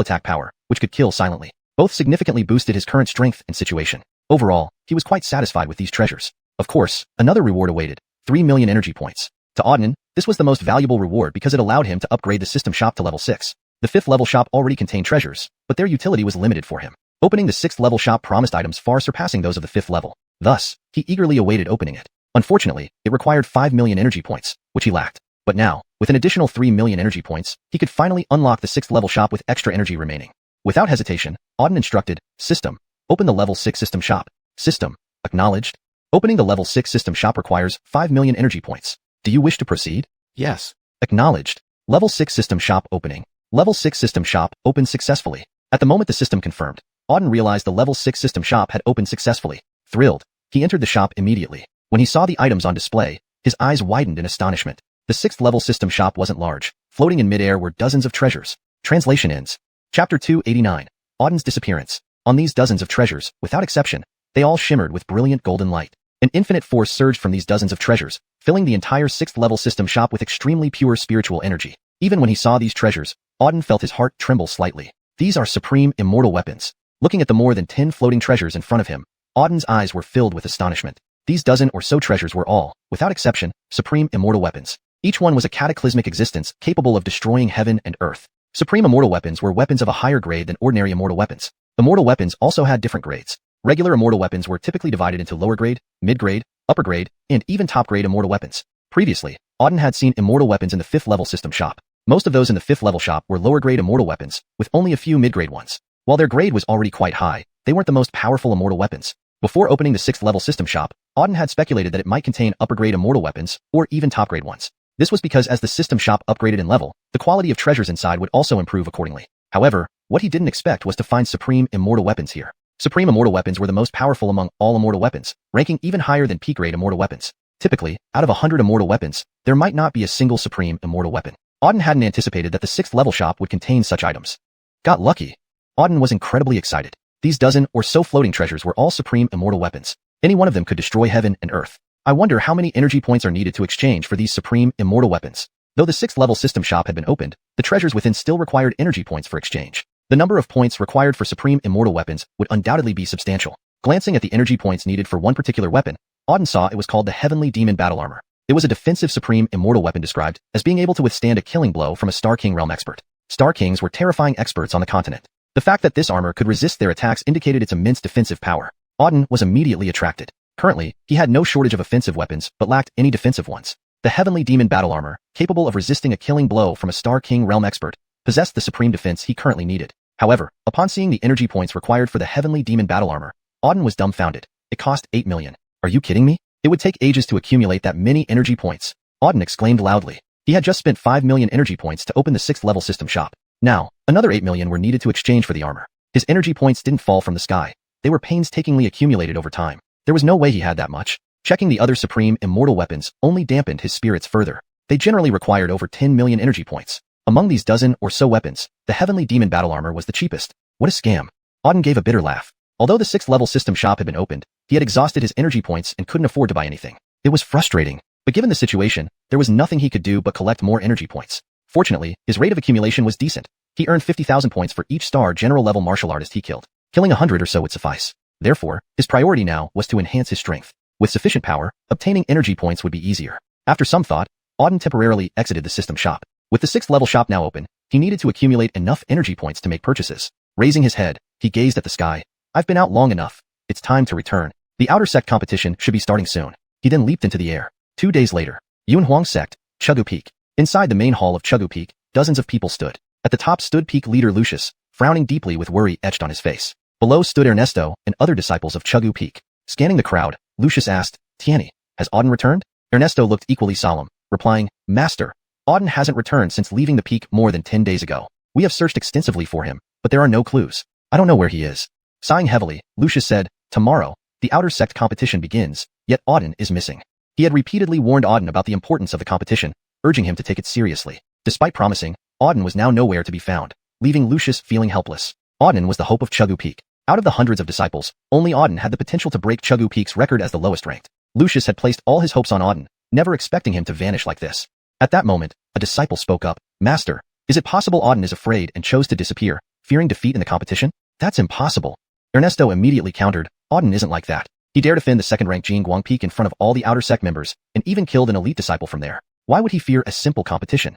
attack power, which could kill silently. Both significantly boosted his current strength and situation. Overall, he was quite satisfied with these treasures. Of course, another reward awaited, 3 million energy points. To Auden, this was the most valuable reward because it allowed him to upgrade the system shop to level 6. The 5th level shop already contained treasures, but their utility was limited for him. Opening the 6th level shop promised items far surpassing those of the 5th level. Thus, he eagerly awaited opening it. Unfortunately, it required 5 million energy points, which he lacked. But now, with an additional 3 million energy points, he could finally unlock the 6th level shop with extra energy remaining. Without hesitation, Auden instructed, System, open the level 6 system shop. System, acknowledged. Opening the level 6 system shop requires 5 million energy points. Do you wish to proceed? Yes. Acknowledged. Level 6 system shop opening. Level 6 system shop opened successfully. At the moment the system confirmed, Auden realized the level 6 system shop had opened successfully. Thrilled, he entered the shop immediately. When he saw the items on display, his eyes widened in astonishment. The 6th level system shop wasn't large. Floating in midair were dozens of treasures. Translation ends. Chapter 289. Auden's disappearance. On these dozens of treasures, without exception, they all shimmered with brilliant golden light. An infinite force surged from these dozens of treasures, filling the entire 6th level system shop with extremely pure spiritual energy. Even when he saw these treasures, Auden felt his heart tremble slightly. These are supreme immortal weapons. Looking at the more than 10 floating treasures in front of him, Auden's eyes were filled with astonishment. These dozen or so treasures were all, without exception, supreme immortal weapons. Each one was a cataclysmic existence capable of destroying heaven and earth. Supreme immortal weapons were weapons of a higher grade than ordinary immortal weapons. Immortal weapons also had different grades. Regular immortal weapons were typically divided into lower grade, mid-grade, upper grade, and even top-grade immortal weapons. Previously, Auden had seen immortal weapons in the 5th level system shop. Most of those in the 5th level shop were lower-grade immortal weapons, with only a few mid-grade ones. While their grade was already quite high, they weren't the most powerful immortal weapons. Before opening the 6th level system shop, Auden had speculated that it might contain upper-grade immortal weapons, or even top-grade ones. This was because as the system shop upgraded in level, the quality of treasures inside would also improve accordingly. However, what he didn't expect was to find supreme immortal weapons here. Supreme immortal weapons were the most powerful among all immortal weapons, ranking even higher than peak-grade immortal weapons. Typically, out of 100 immortal weapons, there might not be a single supreme immortal weapon. Auden hadn't anticipated that the 6th level shop would contain such items. Got lucky. Auden was incredibly excited. These dozen or so floating treasures were all supreme immortal weapons. Any one of them could destroy heaven and earth. I wonder how many energy points are needed to exchange for these supreme immortal weapons. Though the 6th level system shop had been opened, the treasures within still required energy points for exchange. The number of points required for supreme immortal weapons would undoubtedly be substantial. Glancing at the energy points needed for one particular weapon, Auden saw it was called the Heavenly Demon Battle Armor. It was a defensive supreme immortal weapon described as being able to withstand a killing blow from a Star King realm expert. Star Kings were terrifying experts on the continent. The fact that this armor could resist their attacks indicated its immense defensive power. Auden was immediately attracted. Currently, he had no shortage of offensive weapons but lacked any defensive ones. The Heavenly Demon Battle Armor, capable of resisting a killing blow from a Star King realm expert, possessed the supreme defense he currently needed. However, upon seeing the energy points required for the Heavenly Demon Battle Armor, Auden was dumbfounded. It cost 8 million. Are you kidding me? It would take ages to accumulate that many energy points. Auden exclaimed loudly. He had just spent 5 million energy points to open the 6th level system shop. Now, another 8 million were needed to exchange for the armor. His energy points didn't fall from the sky. They were painstakingly accumulated over time. There was no way he had that much. Checking the other supreme immortal weapons only dampened his spirits further. They generally required over 10 million energy points. Among these dozen or so weapons, the Heavenly Demon Battle Armor was the cheapest. What a scam. Auden gave a bitter laugh. Although the 6th level system shop had been opened, he had exhausted his energy points and couldn't afford to buy anything. It was frustrating. But given the situation, there was nothing he could do but collect more energy points. Fortunately, his rate of accumulation was decent. He earned 50,000 points for each star general level martial artist he killed. Killing 100 or so would suffice. Therefore, his priority now was to enhance his strength. With sufficient power, obtaining energy points would be easier. After some thought, Auden temporarily exited the system shop. With the 6th level shop now open, he needed to accumulate enough energy points to make purchases. Raising his head, he gazed at the sky. I've been out long enough. It's time to return. The outer sect competition should be starting soon. He then leaped into the air. 2 days later, Xuanhuan sect, Chuggu Peak. Inside the main hall of Chuggu Peak, dozens of people stood. At the top stood Peak leader Lucius, frowning deeply with worry etched on his face. Below stood Ernesto and other disciples of Chuggu Peak. Scanning the crowd, Lucius asked, Tianni, has Auden returned? Ernesto looked equally solemn, replying, Master, Auden hasn't returned since leaving the peak more than 10 days ago. We have searched extensively for him, but there are no clues. I don't know where he is. Sighing heavily, Lucius said, tomorrow, the outer sect competition begins, yet Auden is missing. He had repeatedly warned Auden about the importance of the competition, urging him to take it seriously. Despite promising, Auden was now nowhere to be found, leaving Lucius feeling helpless. Auden was the hope of Chuggu Peak. Out of the hundreds of disciples, only Auden had the potential to break Chuggu Peak's record as the lowest ranked. Lucius had placed all his hopes on Auden, never expecting him to vanish like this. At that moment, a disciple spoke up. Master, is it possible Auden is afraid and chose to disappear, fearing defeat in the competition? That's impossible. Ernesto immediately countered, Auden isn't like that. He dared defend the second-ranked Jingguang Peak in front of all the outer sect members, and even killed an elite disciple from there. Why would he fear a simple competition?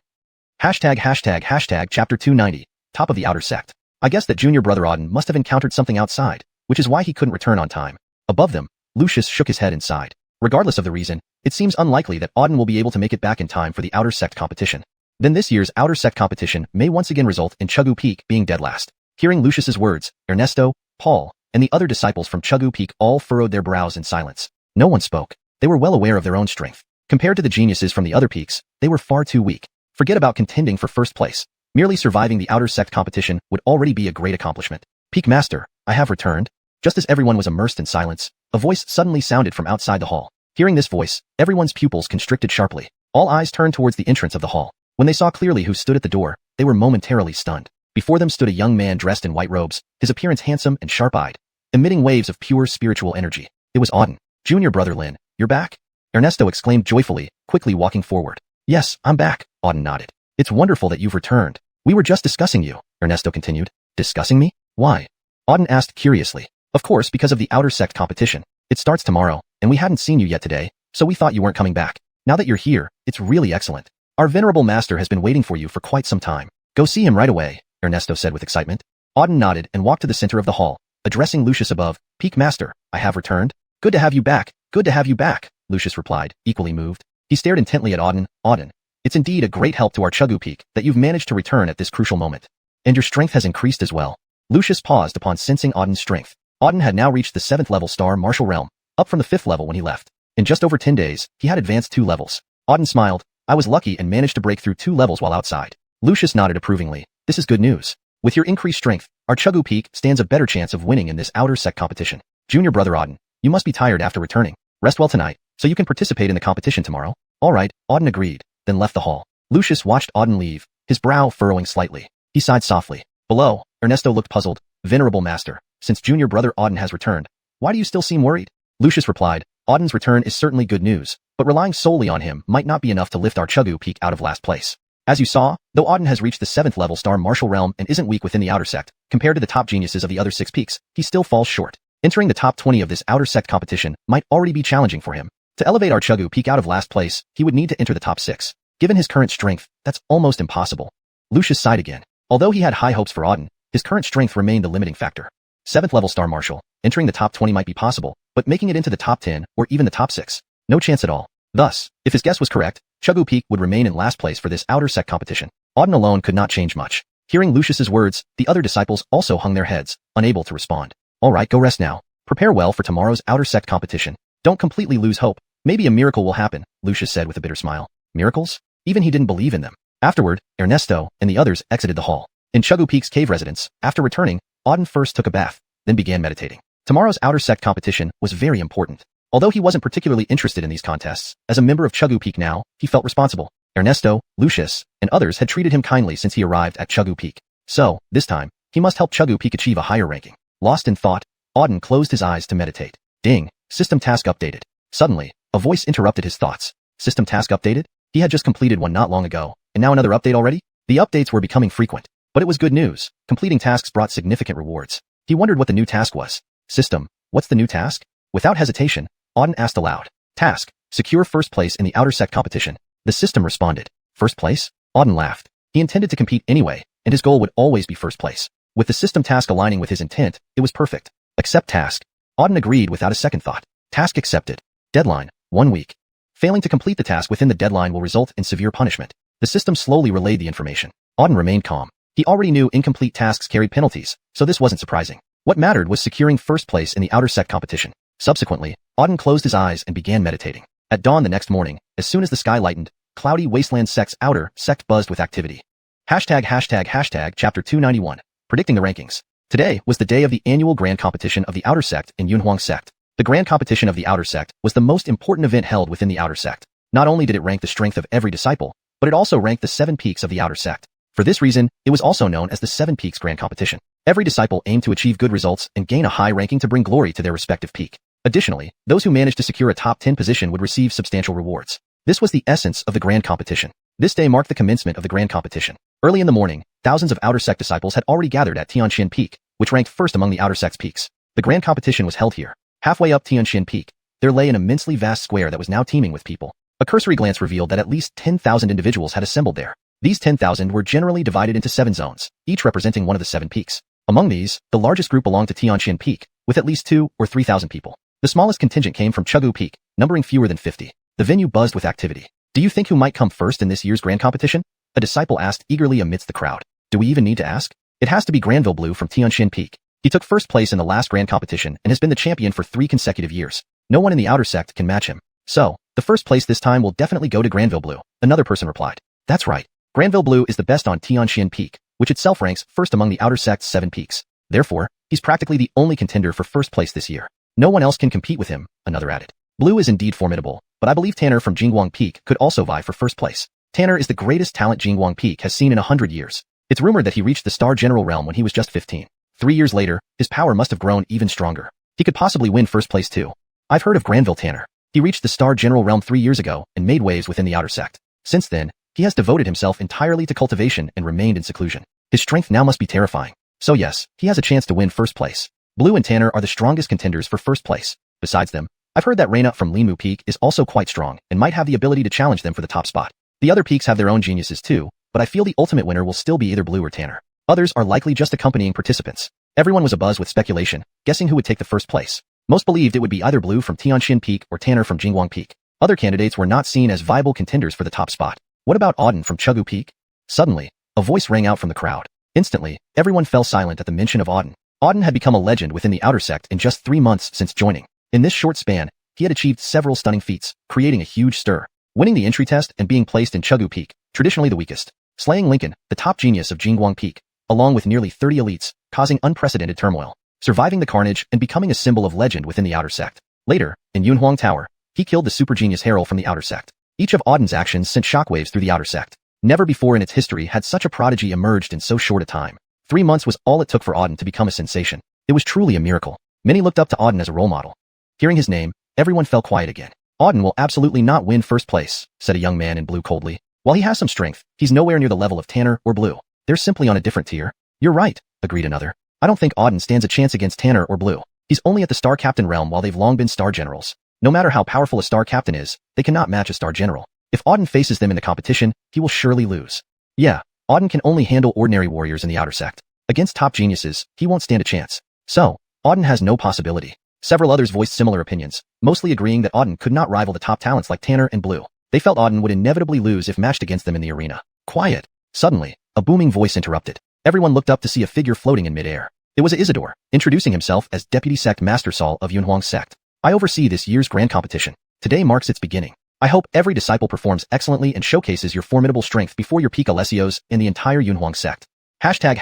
Hashtag chapter 290, top of the outer sect. I guess that junior brother Auden must have encountered something outside, which is why he couldn't return on time. Above them, Lucius shook his head and sighed. Regardless of the reason, it seems unlikely that Auden will be able to make it back in time for the outer sect competition. Then this year's outer sect competition may once again result in Chuggu Peak being dead last. Hearing Lucius's words, Ernesto, Paul, and the other disciples from Chuggu Peak all furrowed their brows in silence. No one spoke. They were well aware of their own strength. Compared to the geniuses from the other peaks, they were far too weak. Forget about contending for first place. Merely surviving the outer sect competition would already be a great accomplishment. Peak Master, I have returned. Just as everyone was immersed in silence, a voice suddenly sounded from outside the hall. Hearing this voice, everyone's pupils constricted sharply. All eyes turned towards the entrance of the hall. When they saw clearly who stood at the door, they were momentarily stunned. Before them stood a young man dressed in white robes, his appearance handsome and sharp-eyed, emitting waves of pure spiritual energy. It was Auden. Junior brother Lin, you're back? Ernesto exclaimed joyfully, quickly walking forward. Yes, I'm back, Auden nodded. It's wonderful that you've returned. We were just discussing you, Ernesto continued. Discussing me? Why? Auden asked curiously. Of course, because of the outer sect competition. It starts tomorrow, and we hadn't seen you yet today, so we thought you weren't coming back. Now that you're here, it's really excellent. Our venerable master has been waiting for you for quite some time. Go see him right away, Ernesto said with excitement. Auden nodded and walked to the center of the hall, addressing Lucius above. Peak Master, I have returned. Good to have you back. Good to have you back, Lucius replied, equally moved. He stared intently at Auden. Auden, it's indeed a great help to our Chuggu Peak that you've managed to return at this crucial moment. And your strength has increased as well. Lucius paused upon sensing Auden's strength. Auden had now reached the 7th level star martial realm, up from the 5th level when he left. In just over 10 days, he had advanced 2 levels. Auden smiled. I was lucky and managed to break through 2 levels while outside. Lucius nodded approvingly. This is good news. With your increased strength, our Chuggu Peak stands a better chance of winning in this outer sect competition. Junior brother Auden, you must be tired after returning. Rest well tonight, so you can participate in the competition tomorrow. All right, Auden agreed, then left the hall. Lucius watched Auden leave, his brow furrowing slightly. He sighed softly. Below, Ernesto looked puzzled. Venerable Master, since junior brother Auden has returned, why do you still seem worried? Lucius replied, Auden's return is certainly good news, but relying solely on him might not be enough to lift our Chuggu Peak out of last place. As you saw, though Auden has reached the 7th level star martial realm and isn't weak within the outer sect, compared to the top geniuses of the other 6 peaks, he still falls short. Entering the top 20 of this outer sect competition might already be challenging for him. To elevate our Chuggu peak out of last place, he would need to enter the top 6. Given his current strength, that's almost impossible. Lucius sighed again. Although he had high hopes for Auden, his current strength remained the limiting factor. 7th level Star Marshal, entering the top 20 might be possible, but making it into the top 10 or even the top 6, no chance at all. Thus, if his guess was correct, Chuggu Peak would remain in last place for this outer sect competition. Auden alone could not change much. Hearing Lucius's words, the other disciples also hung their heads, unable to respond. Alright, go rest now. Prepare well for tomorrow's outer sect competition. Don't completely lose hope. Maybe a miracle will happen, Lucius said with a bitter smile. Miracles? Even he didn't believe in them. Afterward, Ernesto and the others exited the hall. In Chuggu Peak's cave residence, after returning, Auden first took a bath, then began meditating. Tomorrow's outer sect competition was very important. Although he wasn't particularly interested in these contests, as a member of Chuggu Peak now, he felt responsible. Ernesto, Lucius, and others had treated him kindly since he arrived at Chuggu Peak. So, this time, he must help Chuggu Peak achieve a higher ranking. Lost in thought, Auden closed his eyes to meditate. Ding, system task updated. Suddenly, a voice interrupted his thoughts. System task updated? He had just completed one not long ago, and now another update already? The updates were becoming frequent. But it was good news. Completing tasks brought significant rewards. He wondered what the new task was. System, what's the new task? Without hesitation, Auden asked aloud. Task, secure first place in the outer sect competition. The system responded. First place? Auden laughed. He intended to compete anyway, and his goal would always be first place. With the system task aligning with his intent, it was perfect. Accept task. Auden agreed without a second thought. Task accepted. Deadline, 1 week. Failing to complete the task within the deadline will result in severe punishment. The system slowly relayed the information. Auden remained calm. He already knew incomplete tasks carried penalties, so this wasn't surprising. What mattered was securing first place in the outer sect competition. Subsequently, Auden closed his eyes and began meditating. At dawn the next morning, as soon as the sky lightened, cloudy wasteland sect's outer sect buzzed with activity. Hashtag chapter 291. Predicting the rankings. Today was the day of the annual grand competition of the outer sect in Yunhuang sect. The grand competition of the outer sect was the most important event held within the outer sect. Not only did it rank the strength of every disciple, but it also ranked the 7 peaks of the outer sect. For this reason, it was also known as the 7 Peaks Grand Competition. Every disciple aimed to achieve good results and gain a high ranking to bring glory to their respective peak. Additionally, those who managed to secure a top 10 position would receive substantial rewards. This was the essence of the grand competition. This day marked the commencement of the grand competition. Early in the morning, thousands of outer sect disciples had already gathered at Tianxian Peak, which ranked first among the outer sect's peaks. The grand competition was held here. Halfway up Tianxian Peak, there lay an immensely vast square that was now teeming with people. A cursory glance revealed that at least 10,000 individuals had assembled there. These 10,000 were generally divided into 7 zones, each representing one of the 7 peaks. Among these, the largest group belonged to Tianxian Peak, with at least 2 or 3,000 people. The smallest contingent came from Chuggu Peak, numbering fewer than 50. The venue buzzed with activity. Do you think who might come first in this year's grand competition? A disciple asked eagerly amidst the crowd. Do we even need to ask? It has to be Granville Blue from Tianxian Peak. He took first place in the last grand competition and has been the champion for 3 consecutive years. No one in the outer sect can match him. So, the first place this time will definitely go to Granville Blue, another person replied. That's right. Granville Blue is the best on Tianxian Peak, which itself ranks first among the outer sect's 7 peaks. Therefore, he's practically the only contender for first place this year. No one else can compete with him, another added. Blue is indeed formidable, but I believe Tanner from Jingguang Peak could also vie for first place. Tanner is the greatest talent Jingguang Peak has seen in 100 years. It's rumored that he reached the Star General realm when he was just 15. 3 years later, his power must have grown even stronger. He could possibly win first place too. I've heard of Granville Tanner. He reached the Star General realm 3 years ago and made waves within the outer sect. Since then, he has devoted himself entirely to cultivation and remained in seclusion. His strength now must be terrifying. So yes, he has a chance to win first place. Blue and Tanner are the strongest contenders for first place. Besides them, I've heard that Reina from Limu Peak is also quite strong and might have the ability to challenge them for the top spot. The other peaks have their own geniuses too, but I feel the ultimate winner will still be either Blue or Tanner. Others are likely just accompanying participants. Everyone was abuzz with speculation, guessing who would take the first place. Most believed it would be either Blue from Tianxian Peak or Tanner from Jingguang Peak. Other candidates were not seen as viable contenders for the top spot. What about Auden from Chuggu Peak? Suddenly, a voice rang out from the crowd. Instantly, everyone fell silent at the mention of Auden. Auden had become a legend within the outer sect in just 3 months since joining. In this short span, he had achieved several stunning feats, creating a huge stir. Winning the entry test and being placed in Chuggu Peak, traditionally the weakest. Slaying Lincoln, the top genius of Jingguang Peak, along with nearly 30 elites, causing unprecedented turmoil. Surviving the carnage and becoming a symbol of legend within the outer sect. Later, in Yunhuang Tower, he killed the super genius Herald from the outer sect. Each of Auden's actions sent shockwaves through the outer sect. Never before in its history had such a prodigy emerged in so short a time. 3 months was all it took for Auden to become a sensation. It was truly a miracle. Many looked up to Auden as a role model. Hearing his name, everyone fell quiet again. Auden will absolutely not win first place, said a young man in blue coldly. While he has some strength, he's nowhere near the level of Tanner or Blue. They're simply on a different tier. You're right, agreed another. I don't think Auden stands a chance against Tanner or Blue. He's only at the Star Captain realm while they've long been Star Generals. No matter how powerful a Star Captain is, they cannot match a Star General. If Auden faces them in the competition, he will surely lose. Yeah, Auden can only handle ordinary warriors in the outer sect. Against top geniuses, he won't stand a chance. So, Auden has no possibility. Several others voiced similar opinions, mostly agreeing that Auden could not rival the top talents like Tanner and Blue. They felt Auden would inevitably lose if matched against them in the arena. Quiet. Suddenly, a booming voice interrupted. Everyone looked up to see a figure floating in midair. It was Isidore, introducing himself as Deputy Sect Master Saul of Yunhuang Sect. I oversee this year's grand competition. Today marks its beginning. I hope every disciple performs excellently and showcases your formidable strength before your peak Alessios in the entire Yunhuang Sect. Hashtag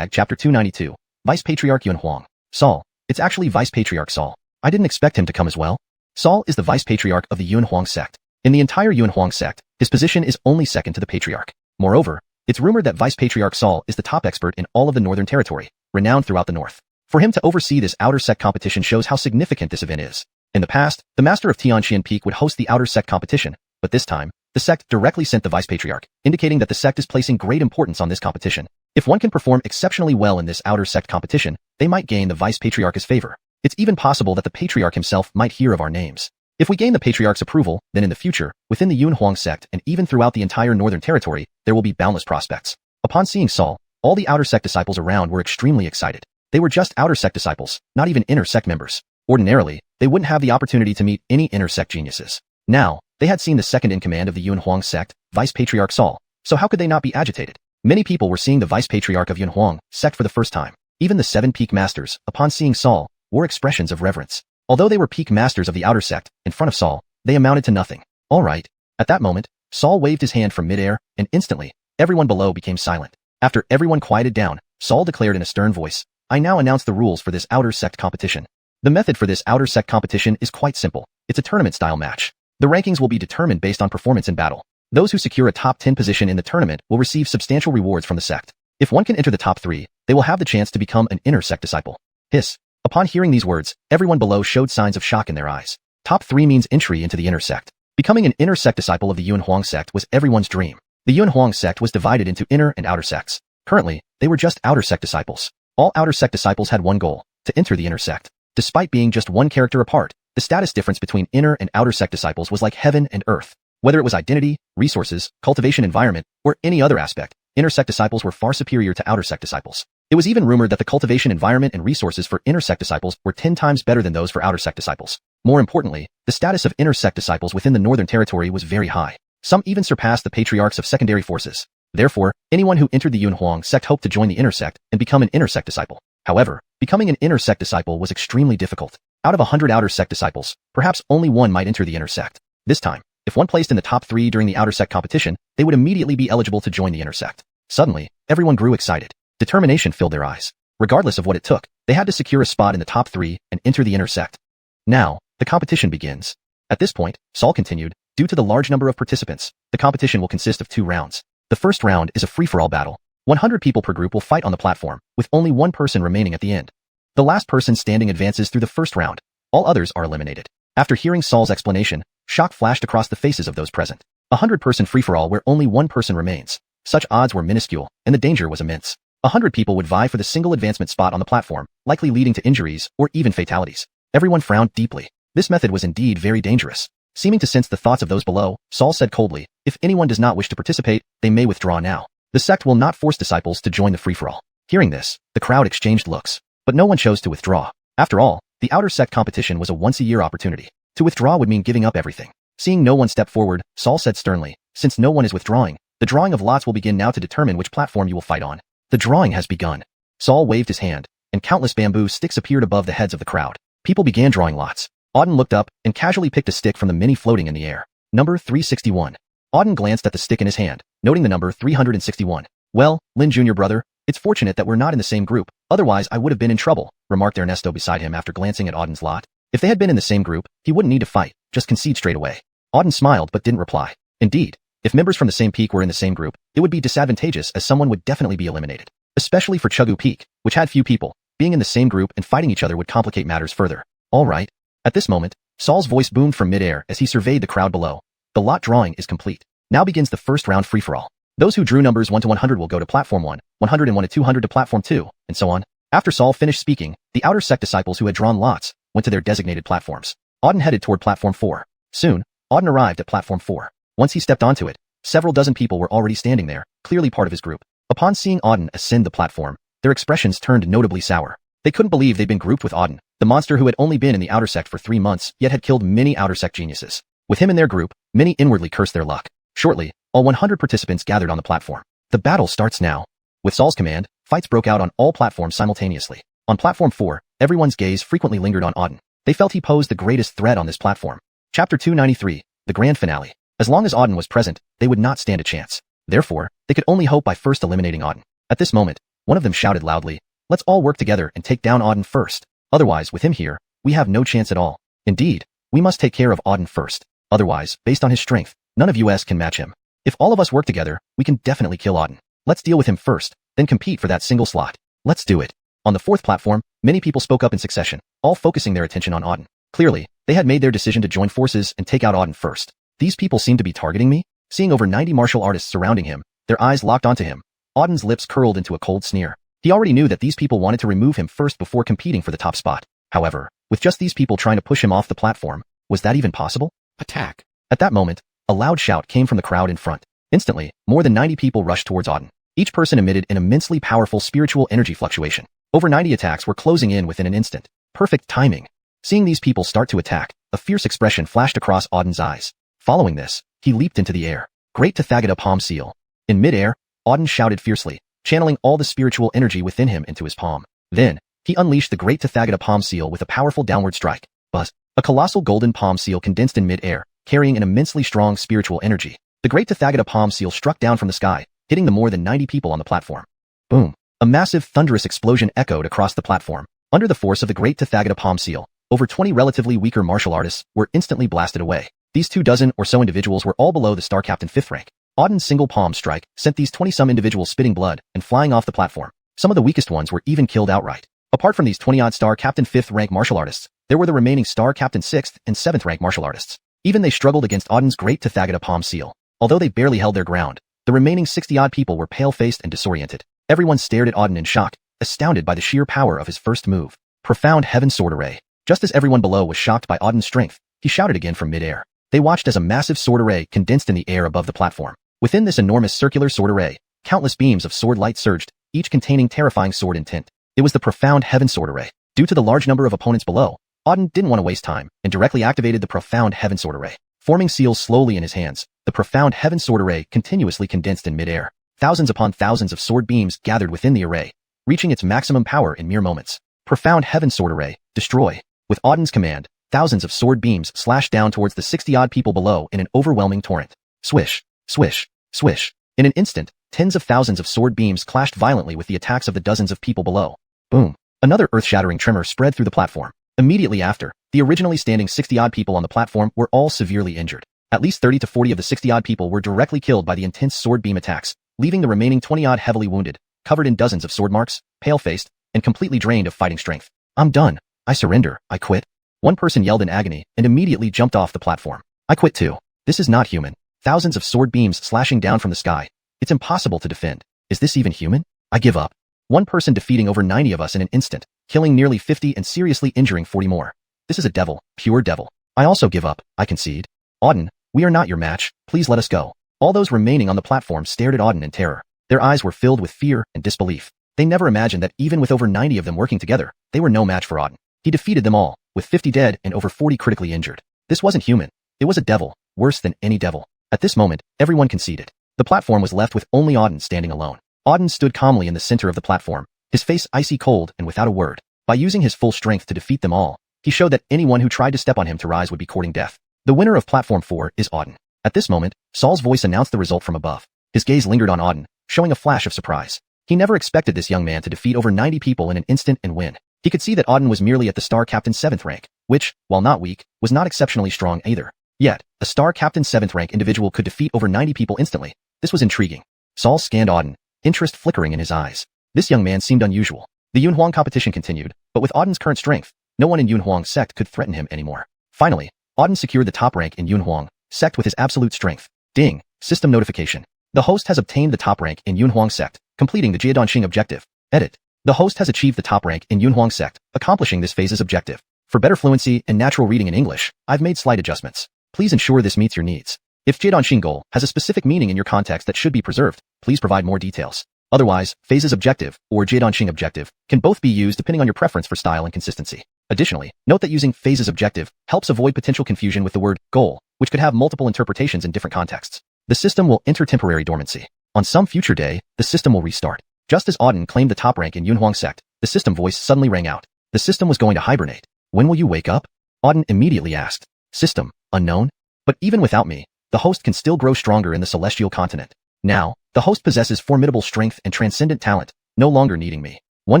Chapter 292. Vice Patriarch Yunhuang. Saul. It's actually Vice Patriarch Saul. I didn't expect him to come as well. Saul is the Vice Patriarch of the Yunhuang Sect. In the entire Yunhuang Sect, his position is only second to the Patriarch. Moreover, it's rumored that Vice Patriarch Saul is the top expert in all of the Northern Territory, renowned throughout the North. For him to oversee this outer sect competition shows how significant this event is. In the past, the Master of Tianxian Peak would host the outer sect competition, but this time, the sect directly sent the Vice Patriarch, indicating that the sect is placing great importance on this competition. If one can perform exceptionally well in this outer sect competition, they might gain the Vice Patriarch's favor. It's even possible that the Patriarch himself might hear of our names. If we gain the Patriarch's approval, then in the future, within the Yunhuang sect and even throughout the entire Northern Territory, there will be boundless prospects. Upon seeing Saul, all the outer sect disciples around were extremely excited. They were just outer sect disciples, not even inner sect members. Ordinarily, they wouldn't have the opportunity to meet any inner sect geniuses. Now, they had seen the second in command of the Yunhuang sect, Vice Patriarch Saul, so how could they not be agitated? Many people were seeing the Vice Patriarch of Yunhuang sect for the first time. Even the 7 peak masters, upon seeing Saul, wore expressions of reverence. Although they were peak masters of the outer sect, in front of Saul, they amounted to nothing. All right. At that moment, Saul waved his hand from midair, and instantly, everyone below became silent. After everyone quieted down, Saul declared in a stern voice, I now announce the rules for this outer sect competition. The method for this outer sect competition is quite simple. It's a tournament-style match. The rankings will be determined based on performance in battle. Those who secure a top 10 position in the tournament will receive substantial rewards from the sect. If one can enter the top 3, they will have the chance to become an inner sect disciple. Hiss. Upon hearing these words, everyone below showed signs of shock in their eyes. Top 3 means entry into the inner sect. Becoming an inner sect disciple of the Yunhuang sect was everyone's dream. The Yunhuang sect was divided into inner and outer sects. Currently, they were just outer sect disciples. All outer sect disciples had one goal, to enter the inner sect. Despite being just one character apart, the status difference between inner and outer sect disciples was like heaven and earth. Whether it was identity, resources, cultivation environment, or any other aspect, inner sect disciples were far superior to outer sect disciples. It was even rumored that the cultivation environment and resources for inner sect disciples were 10 times better than those for outer sect disciples. More importantly, the status of inner sect disciples within the Northern Territory was very high. Some even surpassed the patriarchs of secondary forces. Therefore, anyone who entered the Yunhuang sect hoped to join the inner sect and become an inner sect disciple. However, becoming an inner sect disciple was extremely difficult. Out of 100 outer sect disciples, perhaps only one might enter the inner sect. This time, if one placed in the top 3 during the outer sect competition, they would immediately be eligible to join the inner sect. Suddenly, everyone grew excited. Determination filled their eyes. Regardless of what it took, they had to secure a spot in the top 3 and enter the inner sect. Now, the competition begins. At this point, Saul continued, due to the large number of participants, the competition will consist of 2 rounds. The first round is a free-for-all battle. 100 people per group will fight on the platform, with only one person remaining at the end. The last person standing advances through the first round. All others are eliminated. After hearing Saul's explanation, shock flashed across the faces of those present. 100-person free-for-all where only one person remains. Such odds were minuscule, and the danger was immense. 100 people would vie for the single advancement spot on the platform, likely leading to injuries or even fatalities. Everyone frowned deeply. This method was indeed very dangerous. Seeming to sense the thoughts of those below, Saul said coldly, if anyone does not wish to participate, they may withdraw now. The sect will not force disciples to join the free-for-all. Hearing this, the crowd exchanged looks, but no one chose to withdraw. After all, the outer sect competition was a once-a-year opportunity. To withdraw would mean giving up everything. Seeing no one step forward, Saul said sternly, since no one is withdrawing, the drawing of lots will begin now to determine which platform you will fight on. The drawing has begun. Saul waved his hand, and countless bamboo sticks appeared above the heads of the crowd. People began drawing lots. Auden looked up and casually picked a stick from the many floating in the air. Number 361. Auden glanced at the stick in his hand, noting the number 361. Well, Lin Jr. brother, it's fortunate that we're not in the same group, otherwise I would have been in trouble, remarked Ernesto beside him after glancing at Auden's lot. If they had been in the same group, he wouldn't need to fight, just concede straight away. Auden smiled but didn't reply. Indeed, if members from the same peak were in the same group, it would be disadvantageous as someone would definitely be eliminated. Especially for Chugu Peak, which had few people, being in the same group and fighting each other would complicate matters further. All right. At this moment, Saul's voice boomed from midair as he surveyed the crowd below. The lot drawing is complete. Now begins the first round free-for-all. Those who drew numbers 1 to 100 will go to platform 1, 101 to 200 to platform 2, and so on. After Saul finished speaking, the outer sect disciples who had drawn lots went to their designated platforms. Auden headed toward platform 4. Soon, Auden arrived at platform 4. Once he stepped onto it, several dozen people were already standing there, clearly part of his group. Upon seeing Auden ascend the platform, their expressions turned notably sour. They couldn't believe they'd been grouped with Auden, the monster who had only been in the outer sect for 3 months, yet had killed many outer sect geniuses. With him in their group, many inwardly cursed their luck. Shortly, all 100 participants gathered on the platform. The battle starts now. With Saul's command, fights broke out on all platforms simultaneously. On platform 4, everyone's gaze frequently lingered on Auden. They felt he posed the greatest threat on this platform. Chapter 293, the grand finale. As long as Auden was present, they would not stand a chance. Therefore, they could only hope by first eliminating Auden. At this moment, one of them shouted loudly, "Let's all work together and take down Auden first. Otherwise, with him here, we have no chance at all. Indeed, we must take care of Auden first. Otherwise, based on his strength, none of us can match him. If all of us work together, we can definitely kill Auden. Let's deal with him first, then compete for that single slot. Let's do it." On the 4th platform, many people spoke up in succession, all focusing their attention on Auden. Clearly, they had made their decision to join forces and take out Auden first. These people seem to be targeting me? Seeing over 90 martial artists surrounding him, their eyes locked onto him. Auden's lips curled into a cold sneer. He already knew that these people wanted to remove him first before competing for the top spot. However, with just these people trying to push him off the platform, was that even possible? Attack. At that moment, a loud shout came from the crowd in front. Instantly, more than 90 people rushed towards Auden. Each person emitted an immensely powerful spiritual energy fluctuation. Over 90 attacks were closing in within an instant. Perfect timing. Seeing these people start to attack, a fierce expression flashed across Auden's eyes. Following this, he leaped into the air. Great Tathagata palm seal. In mid-air, Auden shouted fiercely, channeling all the spiritual energy within him into his palm. Then, he unleashed the Great Tathagata palm seal with a powerful downward strike. Buzz. A colossal golden palm seal condensed in mid-air, carrying an immensely strong spiritual energy. The Great Tathagata palm seal struck down from the sky, hitting the more than 90 people on the platform. Boom. A massive thunderous explosion echoed across the platform. Under the force of the Great Tathagata palm seal, over 20 relatively weaker martial artists were instantly blasted away. These 2 dozen or so individuals were all below the Star Captain 5th rank. Auden's single palm strike sent these 20-some individuals spitting blood and flying off the platform. Some of the weakest ones were even killed outright. Apart from these 20-odd Star Captain 5th rank martial artists, there were the remaining Star Captain 6th and 7th rank martial artists. Even they struggled against Auden's Great Tathagata palm seal. Although they barely held their ground, the remaining 60-odd people were pale-faced and disoriented. Everyone stared at Auden in shock, astounded by the sheer power of his first move. Profound Heaven Sword Array. Just as everyone below was shocked by Auden's strength, he shouted again from mid-air. They watched as a massive sword array condensed in the air above the platform. Within this enormous circular sword array, countless beams of sword light surged, each containing terrifying sword intent. It was the Profound Heaven Sword Array. Due to the large number of opponents below, Auden didn't want to waste time and directly activated the Profound Heaven Sword Array. Forming seals slowly in his hands, the Profound Heaven Sword Array continuously condensed in mid-air. Thousands upon thousands of sword beams gathered within the array, reaching its maximum power in mere moments. Profound Heaven Sword Array, destroy. With Auden's command, thousands of sword beams slashed down towards the 60-odd people below in an overwhelming torrent. Swish, swish, swish. In an instant, tens of thousands of sword beams clashed violently with the attacks of the dozens of people below. Boom. Another earth-shattering tremor spread through the platform. Immediately after, the originally standing 60-odd people on the platform were all severely injured. At least 30 to 40 of the 60-odd people were directly killed by the intense sword beam attacks, leaving the remaining 20-odd heavily wounded, covered in dozens of sword marks, pale-faced, and completely drained of fighting strength. I'm done. I surrender. I quit. One person yelled in agony and immediately jumped off the platform. I quit too. This is not human. Thousands of sword beams slashing down from the sky. It's impossible to defend. Is this even human? I give up. One person defeating over 90 of us in an instant, killing nearly 50 and seriously injuring 40 more. This is a devil, pure devil. I also give up. I concede. Auden, we are not your match. Please let us go. All those remaining on the platform stared at Auden in terror. Their eyes were filled with fear and disbelief. They never imagined that even with over 90 of them working together, they were no match for Auden. He defeated them all, with 50 dead and over 40 critically injured. This wasn't human. It was a devil, worse than any devil. At this moment, everyone conceded. The platform was left with only Auden standing alone. Auden stood calmly in the center of the platform, his face icy cold and without a word. By using his full strength to defeat them all, he showed that anyone who tried to step on him to rise would be courting death. The winner of Platform 4 is Auden. At this moment, Saul's voice announced the result from above. His gaze lingered on Auden, showing a flash of surprise. He never expected this young man to defeat over 90 people in an instant and win. He could see that Auden was merely at the Star Captain 7th rank, which, while not weak, was not exceptionally strong either. Yet, a Star Captain 7th rank individual could defeat over 90 people instantly. This was intriguing. Saul scanned Auden, interest flickering in his eyes. This young man seemed unusual. The Xuanhuan competition continued, but with Auden's current strength, no one in Xuanhuang's sect could threaten him anymore. Finally, Auden secured the top rank in Xuanhuang sect with his absolute strength. Ding, system notification. The host has obtained the top rank in Xuanhuang sect, completing the Jiadanxing objective. Edit. The host has achieved the top rank in Yunhuang sect, accomplishing this phase's objective. For better fluency and natural reading in English, I've made slight adjustments. Please ensure this meets your needs. If Jiedanxing goal has a specific meaning in your context that should be preserved, please provide more details. Otherwise, phase's objective or Jiedanxing objective can both be used depending on your preference for style and consistency. Additionally, note that using phase's objective helps avoid potential confusion with the word goal, which could have multiple interpretations in different contexts. The system will enter temporary dormancy. On some future day, the system will restart. Just as Auden claimed the top rank in Yunhuang sect, the system voice suddenly rang out. The system was going to hibernate. When will you wake up? Auden immediately asked. System, unknown? But even without me, the host can still grow stronger in the celestial continent. Now, the host possesses formidable strength and transcendent talent, no longer needing me. One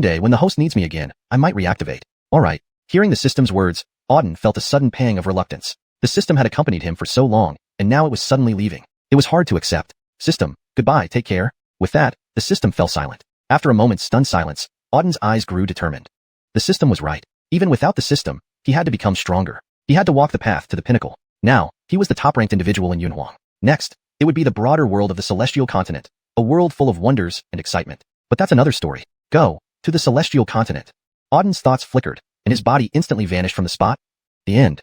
day when the host needs me again, I might reactivate. Alright. Hearing the system's words, Auden felt a sudden pang of reluctance. The system had accompanied him for so long, and now it was suddenly leaving. It was hard to accept. System, goodbye, take care. With that, the system fell silent. After a moment's stunned silence, Auden's eyes grew determined. The system was right. Even without the system, he had to become stronger. He had to walk the path to the pinnacle. Now, he was the top-ranked individual in Yunhuang. Next, it would be the broader world of the celestial continent, a world full of wonders and excitement. But that's another story. Go to the celestial continent. Auden's thoughts flickered, and his body instantly vanished from the spot. The end.